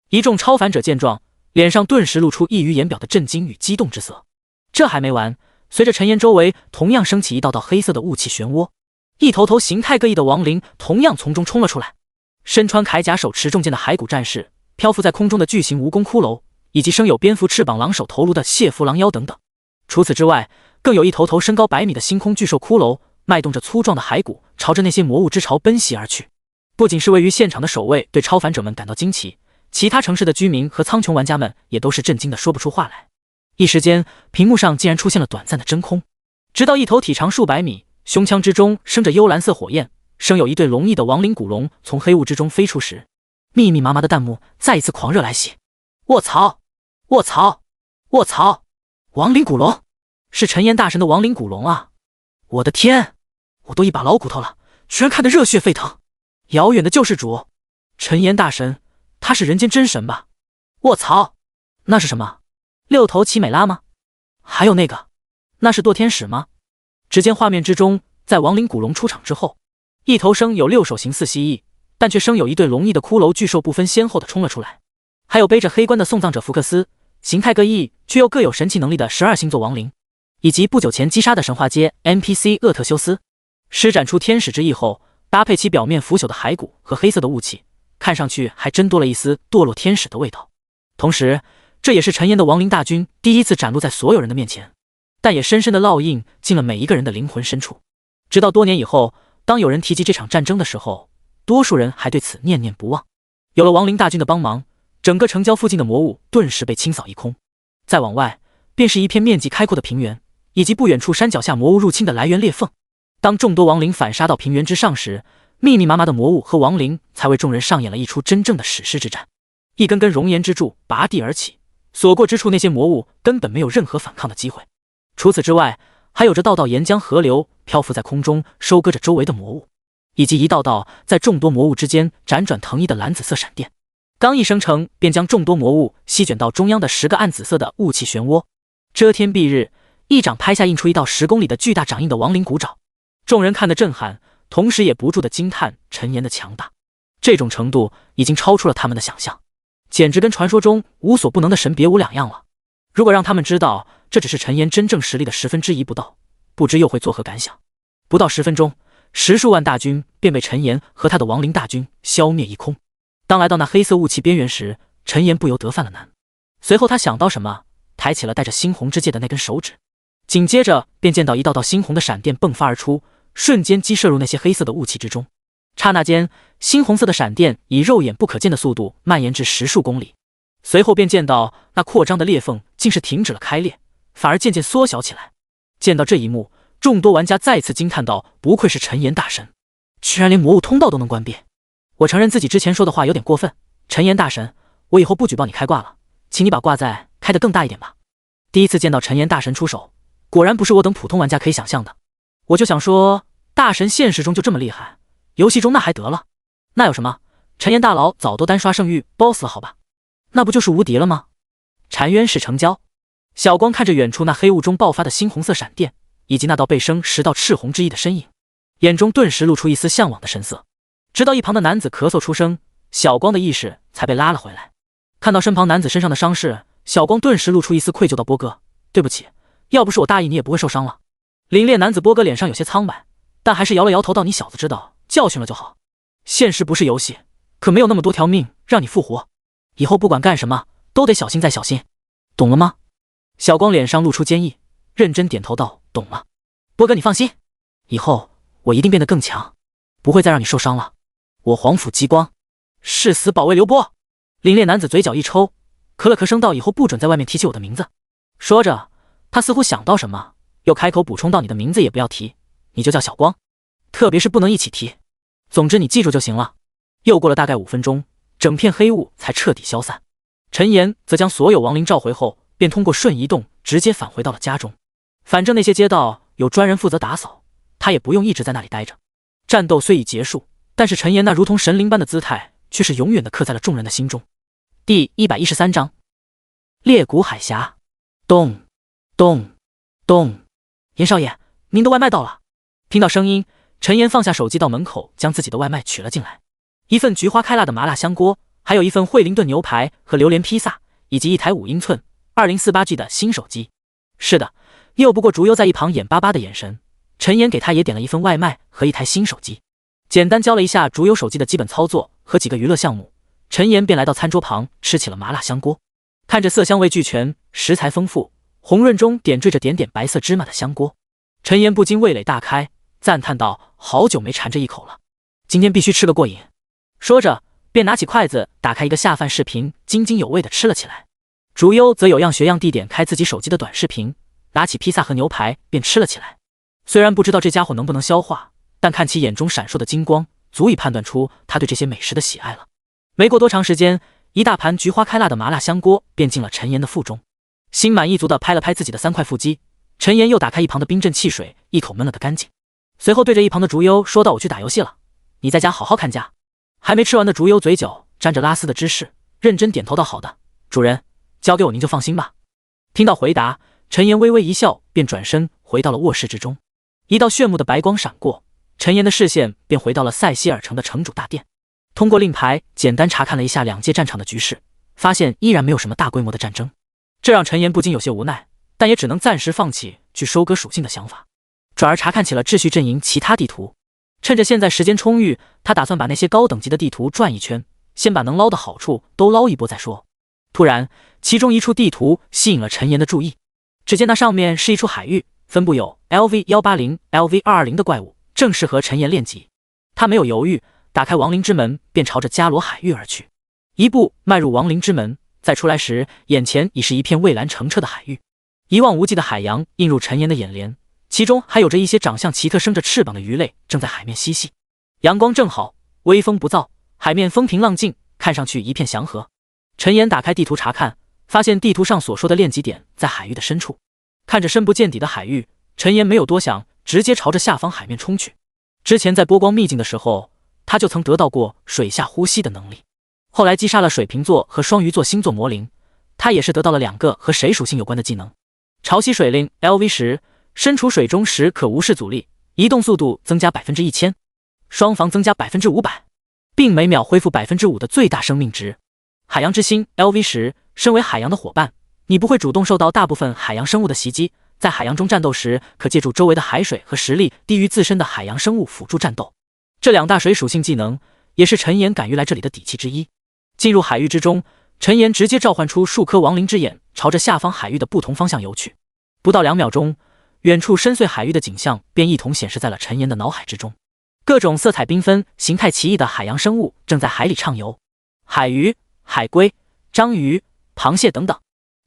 一众超凡者见状，脸上顿时露出溢于言表的震惊与激动之色。这还没完，随着陈岩周围同样升起一道道黑色的雾气漩涡，一头头形态各异的亡灵同样从中冲了出来。身穿铠甲手持重剑的骸骨战士，漂浮在空中的巨型蜈蚣骷髅，以及生有蝙蝠翅膀狼首头颅的血蝠狼妖等等。除此之外，更有一头头身高100米的星空巨兽骷髅，迈动着粗壮的骸骨，朝着那些魔物之潮奔袭而去。不仅是位于现场的守卫对超凡者们感到惊奇，其他城市的居民和苍穹玩家们也都是震惊的说不出话来。一时间，屏幕上竟然出现了短暂的真空，直到一头体长数百米、胸腔之中生着幽蓝色火焰、生有一对龙翼的亡灵古龙从黑雾之中飞出时，密密麻麻的弹幕再一次狂热来袭。卧槽！卧槽！卧槽！亡灵古龙，是陈岩大神的亡灵古龙啊！我的天，我都一把老骨头了，居然看得热血沸腾！遥远的救世主，陈岩大神，他是人间真神吧？卧槽，那是什么？6头奇美拉吗？还有那个，那是堕天使吗？只见画面之中，在亡灵古龙出场之后，一头生有6手形似蜥蜴，但却生有一对龙翼的骷髅巨兽不分先后的冲了出来，还有背着黑冠的送葬者福克斯，形态各异却又各有神奇能力的12星座亡灵，以及不久前击杀的神话街 NPC 厄特修斯。施展出天使之翼后，搭配其表面腐朽的骸骨和黑色的雾气，看上去还真多了一丝堕落天使的味道。同时，这也是陈岩的亡灵大军第一次展露在所有人的面前，但也深深的烙印进了每一个人的灵魂深处。直到多年以后，当有人提及这场战争的时候，多数人还对此念念不忘。有了亡灵大军的帮忙，整个城郊附近的魔物顿时被清扫一空。再往外，便是一片面积开阔的平原，以及不远处山脚下魔物入侵的来源裂缝。当众多亡灵反杀到平原之上时，密密麻麻的魔物和亡灵才为众人上演了一出真正的史诗之战。一根根熔岩之柱拔地而起，所过之处那些魔物根本没有任何反抗的机会。除此之外，还有着道道岩浆河流漂浮在空中，收割着周围的魔物，以及一道道在众多魔物之间辗转腾移的蓝紫色闪电，刚一生成便将众多魔物席卷到中央的10个暗紫色的雾气漩涡。遮天蔽日，一掌拍下印出一道10公里的巨大掌印的亡灵骨爪。众人看得震撼，同时也不住地惊叹陈岩的强大。这种程度已经超出了他们的想象，简直跟传说中无所不能的神别无两样了。如果让他们知道这只是陈岩真正实力的1/10不到，不知又会作何感想。不到10分钟，10数万大军便被陈岩和他的亡灵大军消灭一空。当来到那黑色雾气边缘时，陈岩不由得犯了难。随后他想到什么，抬起了带着猩红之戒的那根手指，紧接着便见到一道道猩红的闪电迸发而出，瞬间击射入那些黑色的雾气之中。刹那间，猩红色的闪电以肉眼不可见的速度蔓延至10数公里，随后便见到那扩张的裂缝竟是停止了开裂，反而渐渐缩小起来。见到这一幕，众多玩家再次惊叹道：不愧是陈岩大神，居然连魔物通道都能关闭。我承认自己之前说的话有点过分，陈岩大神，我以后不举报你开挂了，请你把挂再开得更大一点吧。第一次见到陈岩大神出手，果然不是我等普通玩家可以想象的。我就想说，大神现实中就这么厉害，游戏中那还得了？那有什么？陈岩大佬早都单刷圣域 BOSS 了好吧？那不就是无敌了吗？禅渊是成交。小光看着远处那黑雾中爆发的猩红色闪电，以及那道被生10道赤红之翼的身影，眼中顿时露出一丝向往的神色。直到一旁的男子咳嗽出声，小光的意识才被拉了回来。看到身旁男子身上的伤势，小光顿时露出一丝愧疚道：波哥，对不起，要不是我大意，你也不会受伤了。凛冽男子波哥脸上有些苍白，但还是摇了摇头道：你小子知道教训了就好，现实不是游戏，可没有那么多条命让你复活，以后不管干什么都得小心再小心，懂了吗？小光脸上露出坚毅，认真点头道：懂了。波哥你放心，以后我一定变得更强，不会再让你受伤了。我皇甫极光誓死保卫刘波。凛冽男子嘴角一抽，咳了咳声道：以后不准在外面提起我的名字。说着，他似乎想到什么，又开口补充道：你的名字也不要提，你就叫小光，特别是不能一起提，总之你记住就行了。又过了大概5分钟，整片黑雾才彻底消散。陈岩则将所有亡灵召回后，便通过瞬移动直接返回到了家中。反正那些街道有专人负责打扫，他也不用一直在那里待着。战斗虽已结束，但是陈岩那如同神灵般的姿态却是永远的刻在了众人的心中。第113章裂谷海峡。咚咚咚，严少爷，您的外卖到了。听到声音，陈岩放下手机到门口将自己的外卖取了进来，一份菊花开辣的麻辣香锅，还有一份惠灵顿牛排和榴莲披萨，以及一台5英寸 2048G 的新手机。是的，拗不过竹优在一旁眼巴巴的眼神，陈岩给他也点了一份外卖和一台新手机。简单教了一下竹优手机的基本操作和几个娱乐项目，陈岩便来到餐桌旁吃起了麻辣香锅。看着色香味俱全，食材丰富，红润中点缀着点点白色芝麻的香锅，陈岩不禁味蕾大开，赞叹道：好久没馋这一口了，今天必须吃个过瘾。说着便拿起筷子打开一个下饭视频，津津有味地吃了起来。竹优则有样学样地点开自己手机的短视频，拿起披萨和牛排便吃了起来。虽然不知道这家伙能不能消化，但看其眼中闪烁的金光，足以判断出他对这些美食的喜爱了。没过多长时间，一大盘菊花开辣的麻辣香锅便进了陈岩的腹中。心满意足地拍了拍自己的3块腹肌，陈岩又打开一旁的冰镇汽水，一口闷了个干净。随后对着一旁的竹优说道：我去打游戏了，你在家好好看家。还没吃完的竹优嘴角沾着拉丝的芝士，认真点头道：好的，主人，交给我您就放心吧。听到回答，陈岩微微一笑，便转身回到了卧室之中。一道炫目的白光闪过，陈岩的视线便回到了塞西尔城的城主大殿。通过令牌简单查看了一下2界战场的局势，发现依然没有什么大规模的战争，这让陈岩不禁有些无奈，但也只能暂时放弃去收割属性的想法，转而查看起了秩序阵营其他地图。趁着现在时间充裕，他打算把那些高等级的地图转一圈，先把能捞的好处都捞一波再说。突然，其中一处地图吸引了陈岩的注意，只见那上面是一处海域，分布有 LV180、LV220 的怪物，正适合陈岩练级。他没有犹豫，打开亡灵之门，便朝着伽罗海域而去。一步迈入亡灵之门，再出来时，眼前已是一片蔚蓝澄澈的海域，一望无际的海洋映入陈岩的眼帘，其中还有着一些长相奇特、生着翅膀的鱼类正在海面嬉戏。阳光正好，微风不燥，海面风平浪静，看上去一片祥和。陈岩打开地图查看，发现地图上所说的练级点在海域的深处。看着深不见底的海域，陈岩没有多想，直接朝着下方海面冲去。之前在波光秘境的时候，他就曾得到过水下呼吸的能力，后来击杀了水瓶座和双鱼座星座魔灵，他也是得到了2个和水属性有关的技能。潮汐水令 LV10， 身处水中时可无视阻力，移动速度增加 1000%， 双防增加 500%， 并每秒恢复 5% 的最大生命值。海洋之心 LV10， 身为海洋的伙伴，你不会主动受到大部分海洋生物的袭击，在海洋中战斗时，可借助周围的海水和实力低于自身的海洋生物辅助战斗。这2大水属性技能也是陈岩敢于来这里的底气之一。进入海域之中，陈岩直接召唤出数颗亡灵之眼，朝着下方海域的不同方向游去。不到2秒钟，远处深邃海域的景象便一同显示在了陈岩的脑海之中。各种色彩缤纷、形态奇异的海洋生物正在海里畅游，海鱼、海龟、章鱼、螃蟹等等，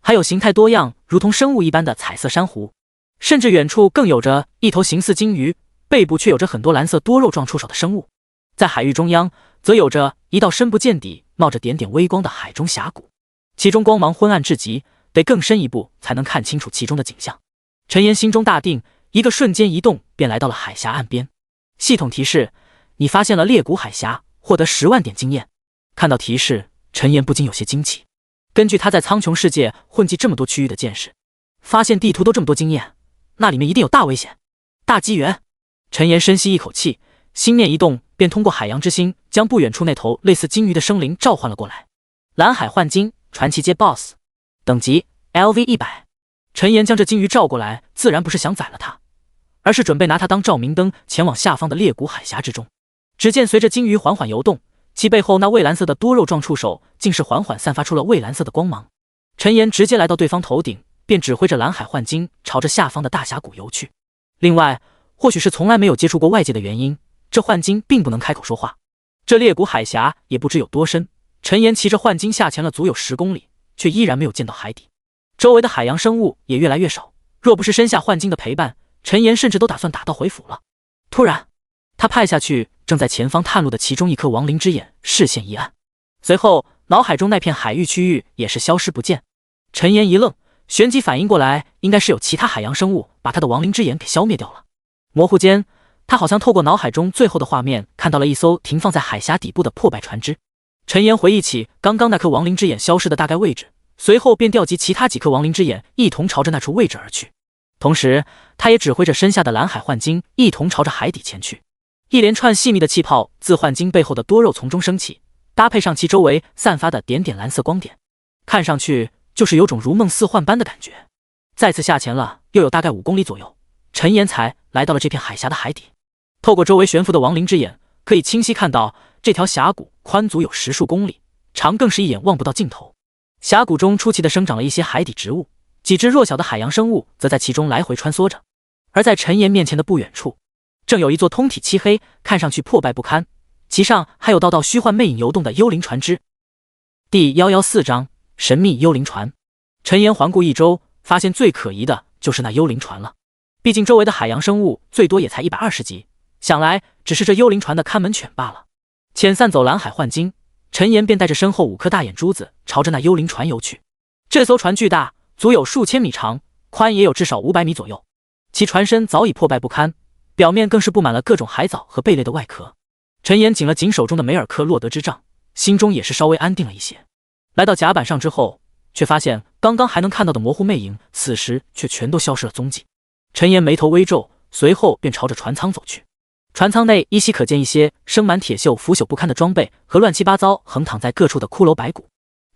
还有形态多样如同生物一般的彩色珊瑚，甚至远处更有着一头形似鲸鱼，背部却有着很多蓝色多肉状触手的生物。在海域中央则有着一道深不见底、冒着点点微光的海中峡谷，其中光芒昏暗至极，得更深一步才能看清楚其中的景象。陈岩心中大定，一个瞬间移动便来到了海峡岸边。系统提示：你发现了裂谷海峡，获得10万点经验。看到提示，陈岩不禁有些惊奇。根据他在苍穹世界混迹这么多区域的见识，发现地图都这么多经验，那里面一定有大危险、大机缘。陈岩深吸一口气，心念一动，便通过海洋之心将不远处那头类似鲸鱼的生灵召唤了过来。蓝海幻鲸，传奇阶 BOSS， 等级 LV100。陈岩将这鲸鱼召过来，自然不是想宰了它，而是准备拿它当照明灯，前往下方的裂谷海峡之中。只见随着鲸鱼缓缓游动，其背后那蔚蓝色的多肉状触手竟是缓缓散发出了蔚蓝色的光芒。陈岩直接来到对方头顶，便指挥着蓝海幻鲸朝着下方的大峡谷游去。另外，或许是从来没有接触过外界的原因，这幻鲸并不能开口说话。这裂谷海峡也不知有多深，陈岩骑着幻鲸下潜了足有10公里，却依然没有见到海底。周围的海洋生物也越来越少，若不是身下幻鲸的陪伴，陈岩甚至都打算打道回府了。突然，他派下去正在前方探路的其中一颗亡灵之眼视线一暗，随后脑海中那片海域区域也是消失不见。陈岩一愣，旋即反应过来，应该是有其他海洋生物把他的亡灵之眼给消灭掉了。模糊间，他好像透过脑海中最后的画面，看到了一艘停放在海峡底部的破败船只。陈岩回忆起刚刚那颗亡灵之眼消失的大概位置，随后便调集其他几颗亡灵之眼，一同朝着那处位置而去。同时，他也指挥着身下的蓝海幻鲸一同朝着海底前去。一连串细密的气泡自幻鲸背后的多肉从中升起，搭配上其周围散发的点点蓝色光点，看上去就是有种如梦似幻般的感觉。再次下潜了又有大概5公里左右，陈岩才来到了这片海峡的海底。透过周围悬浮的亡灵之眼，可以清晰看到这条峡谷宽足有10数公里，长更是一眼望不到尽头。峡谷中出奇地生长了一些海底植物，几只弱小的海洋生物则在其中来回穿梭着。而在陈岩面前的不远处，正有一座通体漆黑，看上去破败不堪，其上还有道道虚幻魅影游动的幽灵船只。第114章神秘幽灵船。陈岩环顾一周，发现最可疑的就是那幽灵船了。毕竟周围的海洋生物最多也才120级，想来只是这幽灵船的看门犬罢了。遣散走蓝海幻鲸，陈岩便带着身后5颗大眼珠子朝着那幽灵船游去。这艘船巨大，足有数千米长，宽也有至少500米左右。其船身早已破败不堪，表面更是布满了各种海藻和贝类的外壳。陈岩紧了紧手中的梅尔克洛德之杖，心中也是稍微安定了一些。来到甲板上之后，却发现刚刚还能看到的模糊魅影，此时却全都消失了踪迹。陈岩眉头微皱，随后便朝着船舱走去。船舱内依稀可见一些生满铁锈、腐朽不堪的装备和乱七八糟横躺在各处的骷髅白骨。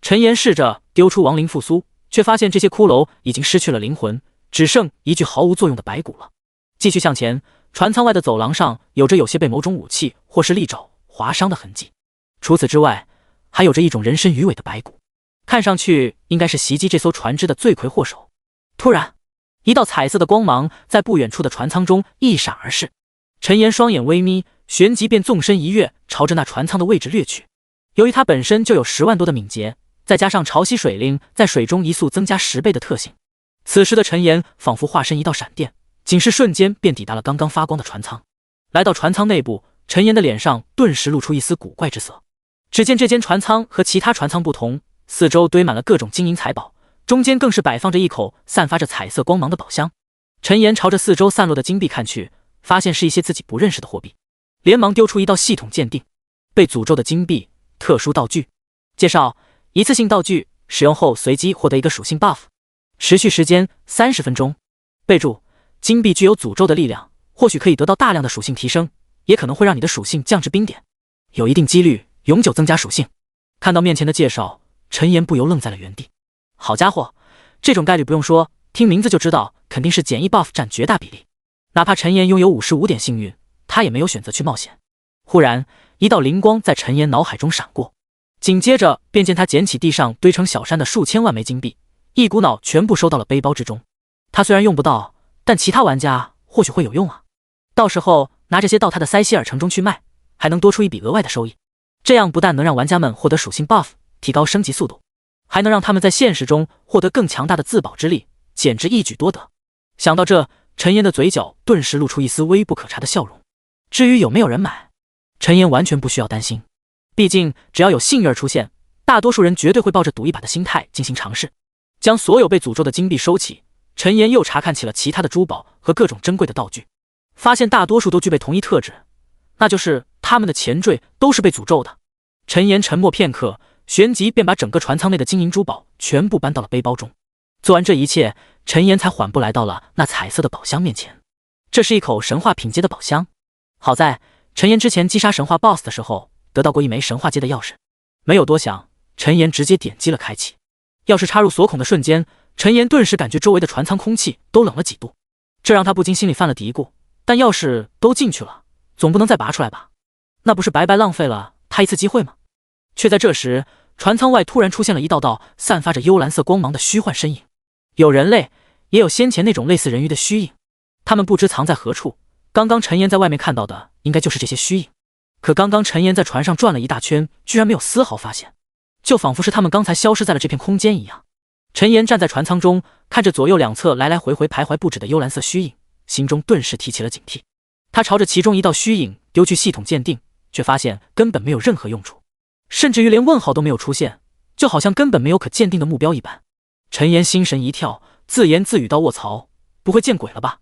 陈岩试着丢出亡灵复苏，却发现这些骷髅已经失去了灵魂，只剩一具毫无作用的白骨了。继续向前，船舱外的走廊上有着有些被某种武器或是利爪划伤的痕迹。除此之外，还有着一种人身鱼尾的白骨，看上去应该是袭击这艘船只的罪魁祸首。突然，一道彩色的光芒在不远处的船舱中一闪而逝。陈岩双眼微眯，旋即便纵身一跃，朝着那船舱的位置掠去。由于他本身就有10万多的敏捷，再加上潮汐水灵在水中移速增加10倍的特性，此时的陈岩仿佛化身一道闪电，仅是瞬间便抵达了刚刚发光的船舱。来到船舱内部，陈岩的脸上顿时露出一丝古怪之色。只见这间船舱和其他船舱不同，四周堆满了各种金银财宝，中间更是摆放着一口散发着彩色光芒的宝箱。陈岩朝着四周散落的金币看去，发现是一些自己不认识的货币，连忙丢出一道系统鉴定：被诅咒的金币，特殊道具。介绍：一次性道具，使用后随机获得一个属性 buff， 持续时间30分钟。备注：金币具有诅咒的力量，或许可以得到大量的属性提升，也可能会让你的属性降至冰点，有一定几率永久增加属性。看到面前的介绍，陈岩不由愣在了原地。好家伙，这种概率不用说，听名字就知道肯定是简易 buff 占绝大比例。哪怕陈岩拥有55点幸运，他也没有选择去冒险。忽然，一道灵光在陈岩脑海中闪过，紧接着便见他捡起地上堆成小山的数千万枚金币，一股脑全部收到了背包之中。他虽然用不到，但其他玩家或许会有用啊。到时候拿这些到他的塞西尔城中去卖，还能多出一笔额外的收益。这样不但能让玩家们获得属性 buff， 提高升级速度，还能让他们在现实中获得更强大的自保之力，简直一举多得。想到这，陈岩的嘴角顿时露出一丝微不可察的笑容。至于有没有人买，陈岩完全不需要担心，毕竟只要有幸运儿出现，大多数人绝对会抱着赌一把的心态进行尝试。将所有被诅咒的金币收起，陈岩又查看起了其他的珠宝和各种珍贵的道具，发现大多数都具备同一特质，那就是他们的前缀都是被诅咒的。陈岩沉默片刻，旋即便把整个船舱内的金银珠宝全部搬到了背包中。做完这一切，陈岩才缓步来到了那彩色的宝箱面前。这是一口神话品阶的宝箱，好在陈岩之前击杀神话 BOSS 的时候得到过一枚神话阶的钥匙，没有多想，陈岩直接点击了开启。钥匙插入锁孔的瞬间，陈岩顿时感觉周围的船舱空气都冷了几度，这让他不禁心里犯了嘀咕，但钥匙都进去了，总不能再拔出来吧？那不是白白浪费了他一次机会吗？却在这时，船舱外突然出现了一道道散发着幽蓝色光芒的虚幻身影，有人类，也有先前那种类似人鱼的虚影，他们不知藏在何处。刚刚陈岩在外面看到的应该就是这些虚影，可刚刚陈岩在船上转了一大圈，居然没有丝毫发现，就仿佛是他们刚才消失在了这片空间一样。陈岩站在船舱中，看着左右两侧来来回回徘徊不止的幽蓝色虚影，心中顿时提起了警惕。他朝着其中一道虚影丢去系统鉴定，却发现根本没有任何用处，甚至于连问号都没有出现，就好像根本没有可鉴定的目标一般。陈岩心神一跳，自言自语道：卧槽，不会见鬼了吧？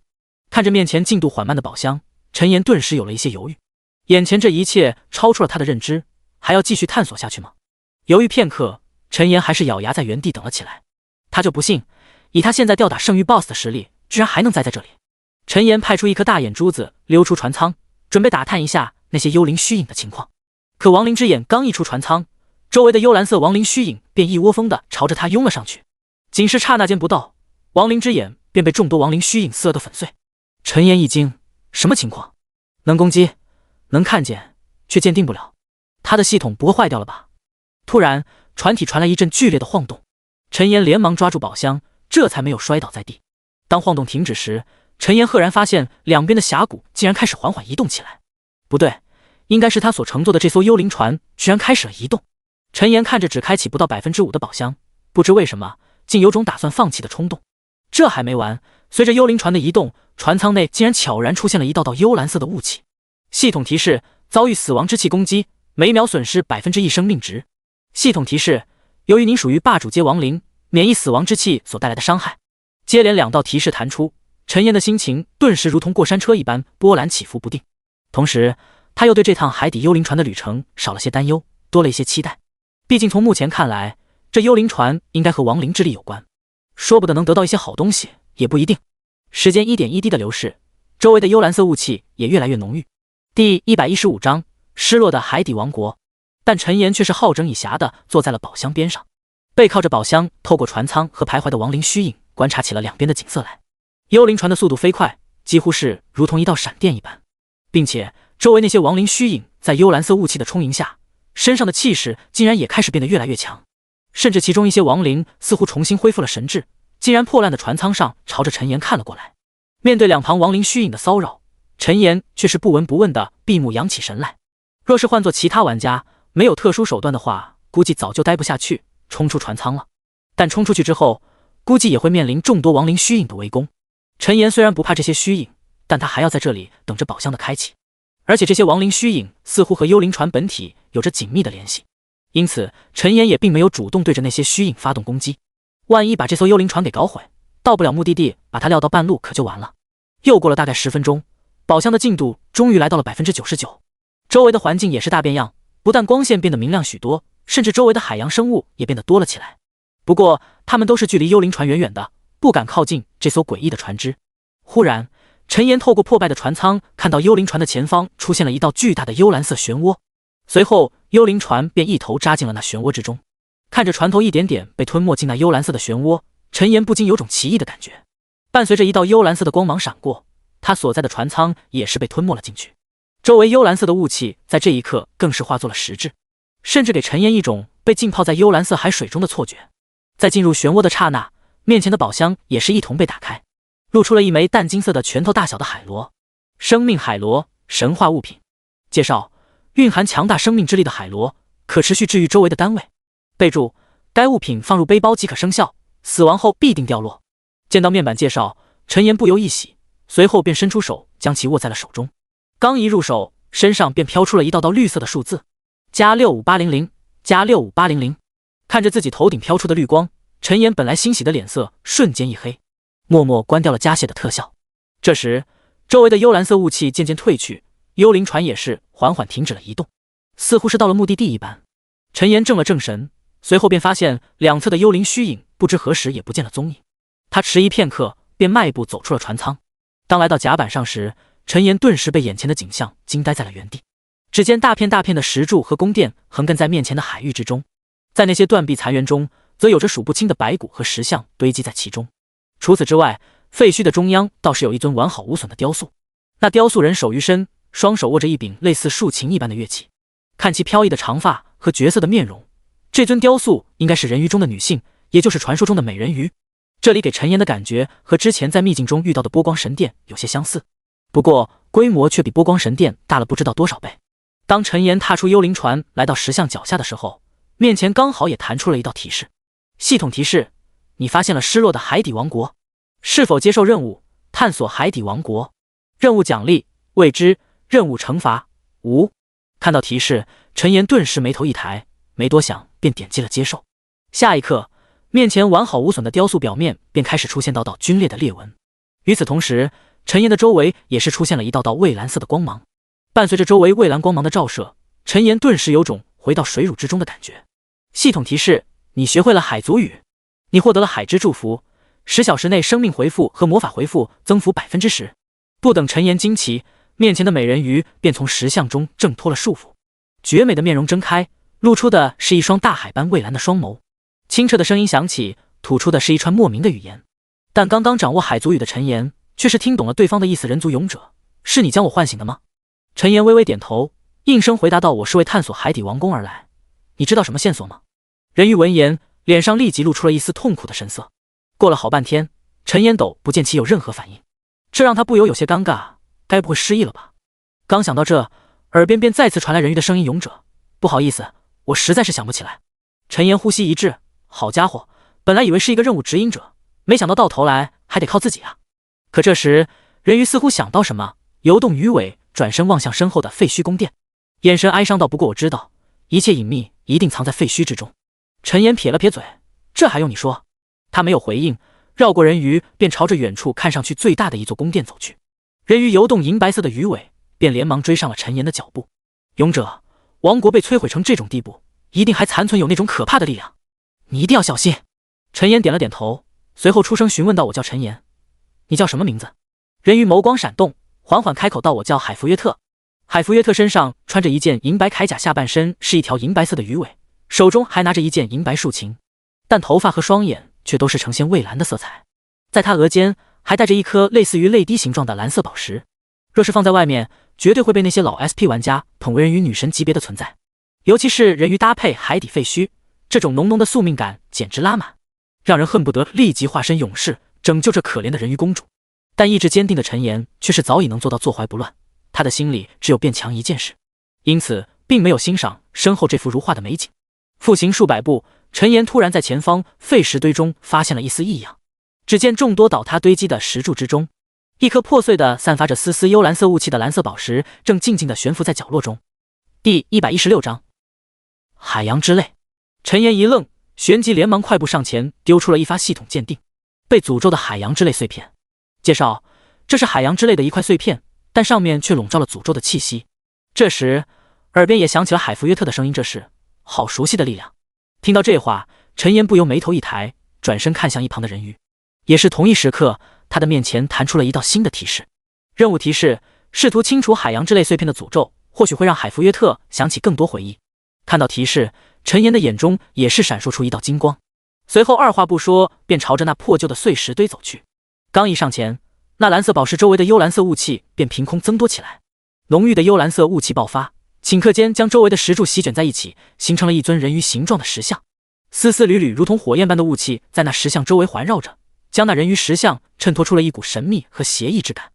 看着面前进度缓慢的宝箱，陈岩顿时有了一些犹豫。眼前这一切超出了他的认知，还要继续探索下去吗？犹豫片刻，陈岩还是咬牙在原地等了起来。他就不信，以他现在吊打圣域 BOSS 的实力，居然还能栽在这里。陈岩派出一颗大眼珠子溜出船舱，准备打探一下那些幽灵虚影的情况。可亡灵之眼刚一出船舱，周围的幽蓝色亡灵虚影便一窝蜂地朝着他拥了上去。仅是刹那间不到，亡灵之眼便被众多亡灵虚影撕得粉碎。陈岩一惊，什么情况？能攻击，能看见，却鉴定不了，他的系统不会坏掉了吧？突然，船体传来一阵剧烈的晃动，陈岩连忙抓住宝箱，这才没有摔倒在地。当晃动停止时，陈岩赫然发现两边的峡谷竟然开始缓缓移动起来。不对，应该是他所乘坐的这艘幽灵船居然开始了移动。陈岩看着只开启不到 5% 的宝箱，不知为什么竟有种打算放弃的冲动。这还没完，随着幽灵船的移动，船舱内竟然悄然出现了一道道幽蓝色的雾气。系统提示：遭遇死亡之气攻击，每秒损失 1% 生命值。系统提示：由于您属于霸主阶亡灵，免疫死亡之气所带来的伤害。接连两道提示弹出，陈岩的心情顿时如同过山车一般波澜起伏不定。同时，他又对这趟海底幽灵船的旅程少了些担忧，多了一些期待。毕竟从目前看来，这幽灵船应该和亡灵之力有关，说不得能得到一些好东西，也不一定。时间一点一滴的流逝，周围的幽蓝色雾气也越来越浓郁。第115章失落的海底王国。但陈岩却是好整以暇地坐在了宝箱边上，背靠着宝箱，透过船舱和徘徊的亡灵虚影，观察起了两边的景色来。幽灵船的速度飞快，几乎是如同一道闪电一般，并且周围那些亡灵虚影在幽蓝色雾气的充盈下，身上的气势竟然也开始变得越来越强，甚至其中一些亡灵似乎重新恢复了神智，竟然破烂的船舱上朝着陈岩看了过来。面对两旁亡灵虚影的骚扰，陈岩却是不闻不问地闭目养起神来。若是换做其他玩家，没有特殊手段的话，估计早就待不下去，冲出船舱了。但冲出去之后，估计也会面临众多亡灵虚影的围攻。陈岩虽然不怕这些虚影，但他还要在这里等着宝箱的开启。而且这些亡灵虚影似乎和幽灵船本体有着紧密的联系，因此陈岩也并没有主动对着那些虚影发动攻击。万一把这艘幽灵船给搞毁，到不了目的地，把它撂到半路可就完了。又过了大概10分钟，宝箱的进度终于来到了 99%， 周围的环境也是大变样。不但光线变得明亮许多，甚至周围的海洋生物也变得多了起来。不过，他们都是距离幽灵船远远的，不敢靠近这艘诡异的船只。忽然，陈岩透过破败的船舱，看到幽灵船的前方出现了一道巨大的幽蓝色漩涡。随后，幽灵船便一头扎进了那漩涡之中。看着船头一点点被吞没进那幽蓝色的漩涡，陈岩不禁有种奇异的感觉。伴随着一道幽蓝色的光芒闪过，他所在的船舱也是被吞没了进去。周围幽蓝色的雾气在这一刻更是化作了实质，甚至给陈岩一种被浸泡在幽蓝色海水中的错觉。在进入漩涡的刹那，面前的宝箱也是一同被打开。露出了一枚淡金色的拳头大小的海螺。生命海螺，神话物品。介绍：蕴含强大生命之力的海螺，可持续治愈周围的单位。备注：该物品放入背包即可生效，死亡后必定掉落。见到面板介绍，陈岩不由一喜，随后便伸出手将其握在了手中。刚一入手，身上便飘出了一道道绿色的数字：+65800，++65800。看着自己头顶飘出的绿光，陈岩本来欣喜的脸色瞬间一黑，默默关掉了加械的特效。这时，周围的幽蓝色雾气渐渐退去，幽灵船也是缓缓停止了移动，似乎是到了目的地一般。陈岩正了正神，随后便发现两侧的幽灵虚影不知何时也不见了踪影。他迟疑片刻，便迈步走出了船舱。当来到甲板上时，陈岩顿时被眼前的景象惊呆在了原地。只见大片大片的石柱和宫殿横亘在面前的海域之中，在那些断壁残垣中，则有着数不清的白骨和石像堆积在其中。除此之外，废墟的中央倒是有一尊完好无损的雕塑。那雕塑人手于身，双手握着一柄类似竖琴一般的乐器。看其飘逸的长发和绝色的面容，这尊雕塑应该是人鱼中的女性，也就是传说中的美人鱼。这里给陈岩的感觉和之前在秘境中遇到的波光神殿有些相似，不过规模却比波光神殿大了不知道多少倍。当陈岩踏出幽灵船来到石像脚下的时候，面前刚好也弹出了一道提示：系统提示，你发现了失落的海底王国，是否接受任务，探索海底王国。任务奖励未知，任务惩罚无。看到提示，陈岩顿时眉头一抬，没多想便点击了接受。下一刻，面前完好无损的雕塑表面便开始出现道道皲裂的裂纹。与此同时，陈岩的周围也是出现了一道道蔚蓝色的光芒。伴随着周围蔚蓝光芒的照射，陈岩顿时有种回到水乳之中的感觉。系统提示，你学会了海族语，你获得了海之祝福，10小时内生命回复和魔法回复增幅 10%。 不等陈岩惊奇，面前的美人鱼便从石像中挣脱了束缚，绝美的面容睁开，露出的是一双大海般蔚蓝的双眸。清澈的声音响起，吐出的是一串莫名的语言。但刚刚掌握海族语的陈岩却是听懂了对方的意思：人族勇者，是你将我唤醒的吗？陈岩微微点头，应声回答道：我是为探索海底王宫而来，你知道什么线索吗？人鱼闻言，脸上立即露出了一丝痛苦的神色。过了好半天，陈岩斗不见其有任何反应，这让他不由有些尴尬，该不会失忆了吧？刚想到这，耳边便再次传来人鱼的声音：勇者，不好意思，我实在是想不起来。陈岩呼吸一滞，好家伙，本来以为是一个任务指引者，没想到到头来还得靠自己啊。可这时，人鱼似乎想到什么，游动鱼尾，转身望向身后的废墟宫殿，眼神哀伤道：不过我知道，一切隐秘一定藏在废墟之中。陈岩撇了撇嘴，这还用你说？他没有回应，绕过人鱼，便朝着远处看上去最大的一座宫殿走去。人鱼游动银白色的鱼尾，便连忙追上了陈岩的脚步。勇者，王国被摧毁成这种地步，一定还残存有那种可怕的力量，你一定要小心。陈岩点了点头，随后出声询问道：我叫陈岩，你叫什么名字？人鱼眸光闪动，缓缓开口道：我叫海弗约特。海弗约特身上穿着一件银白铠甲，下半身是一条银白色的鱼尾，手中还拿着一件银白竖琴，但头发和双眼却都是呈现蔚蓝的色彩。在他额间还戴着一颗类似于泪滴形状的蓝色宝石，若是放在外面，绝对会被那些老 SP 玩家捧为人鱼女神级别的存在。尤其是人鱼搭配海底废墟，这种浓浓的宿命感简直拉满，让人恨不得立即化身勇士拯救这可怜的人鱼公主。但意志坚定的陈岩却是早已能做到坐怀不乱，他的心里只有变强一件事，因此并没有欣赏身后这幅如画的美景。复行数百步，陈岩突然在前方废石堆中发现了一丝异样。只见众多倒塌堆积的石柱之中，一颗破碎的散发着丝丝幽蓝色雾气的蓝色宝石正静静地悬浮在角落中。第116章海洋之泪。陈岩一愣，旋即连忙快步上前，丢出了一发系统鉴定被诅咒的海洋之泪碎片。介绍：这是海洋之泪的一块碎片，但上面却笼罩了诅咒的气息。这时耳边也响起了海弗约特的声音：这是好熟悉的力量。听到这话，陈岩不由眉头一抬，转身看向一旁的人鱼。也是同一时刻，他的面前弹出了一道新的提示：任务提示，试图清除海洋之泪碎片的诅咒，或许会让海弗约特想起更多回忆。看到提示，陈岩的眼中也是闪烁出一道金光，随后二话不说便朝着那破旧的碎石堆走去。刚一上前，那蓝色宝石周围的幽蓝色雾气便凭空增多起来，浓郁的幽蓝色雾气爆发，顷刻间将周围的石柱席卷在一起，形成了一尊人鱼形状的石像。丝丝缕缕如同火焰般的雾气在那石像周围环绕着，将那人鱼石像衬托出了一股神秘和邪异之感。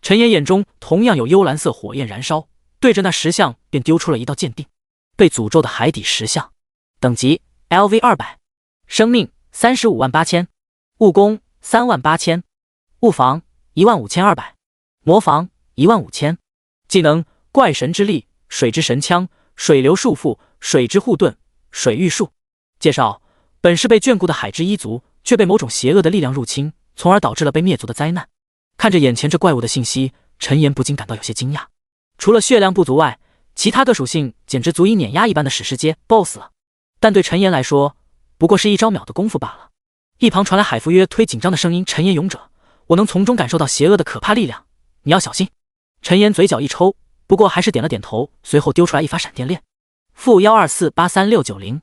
陈岩眼中同样有幽蓝色火焰燃烧，对着那石像便丢出了一道鉴定：被诅咒的海底石像，等级 LV200， 生命358000，物攻38000，物防15200，魔防15000，技能怪神之力、水之神枪、水流束缚、水之护盾、水御术。介绍：本是被眷顾的海之一族，却被某种邪恶的力量入侵，从而导致了被灭族的灾难。看着眼前这怪物的信息，陈岩不禁感到有些惊讶。除了血量不足外，其他个属性简直足以碾压一般的史诗阶 BOSS 了。但对陈岩来说，不过是一招秒的功夫罢了。一旁传来海服约推紧张的声音：“陈岩勇者，我能从中感受到邪恶的可怕力量，你要小心。”陈岩嘴角一抽，不过还是点了点头，随后丢出来一发闪电链。-124838690，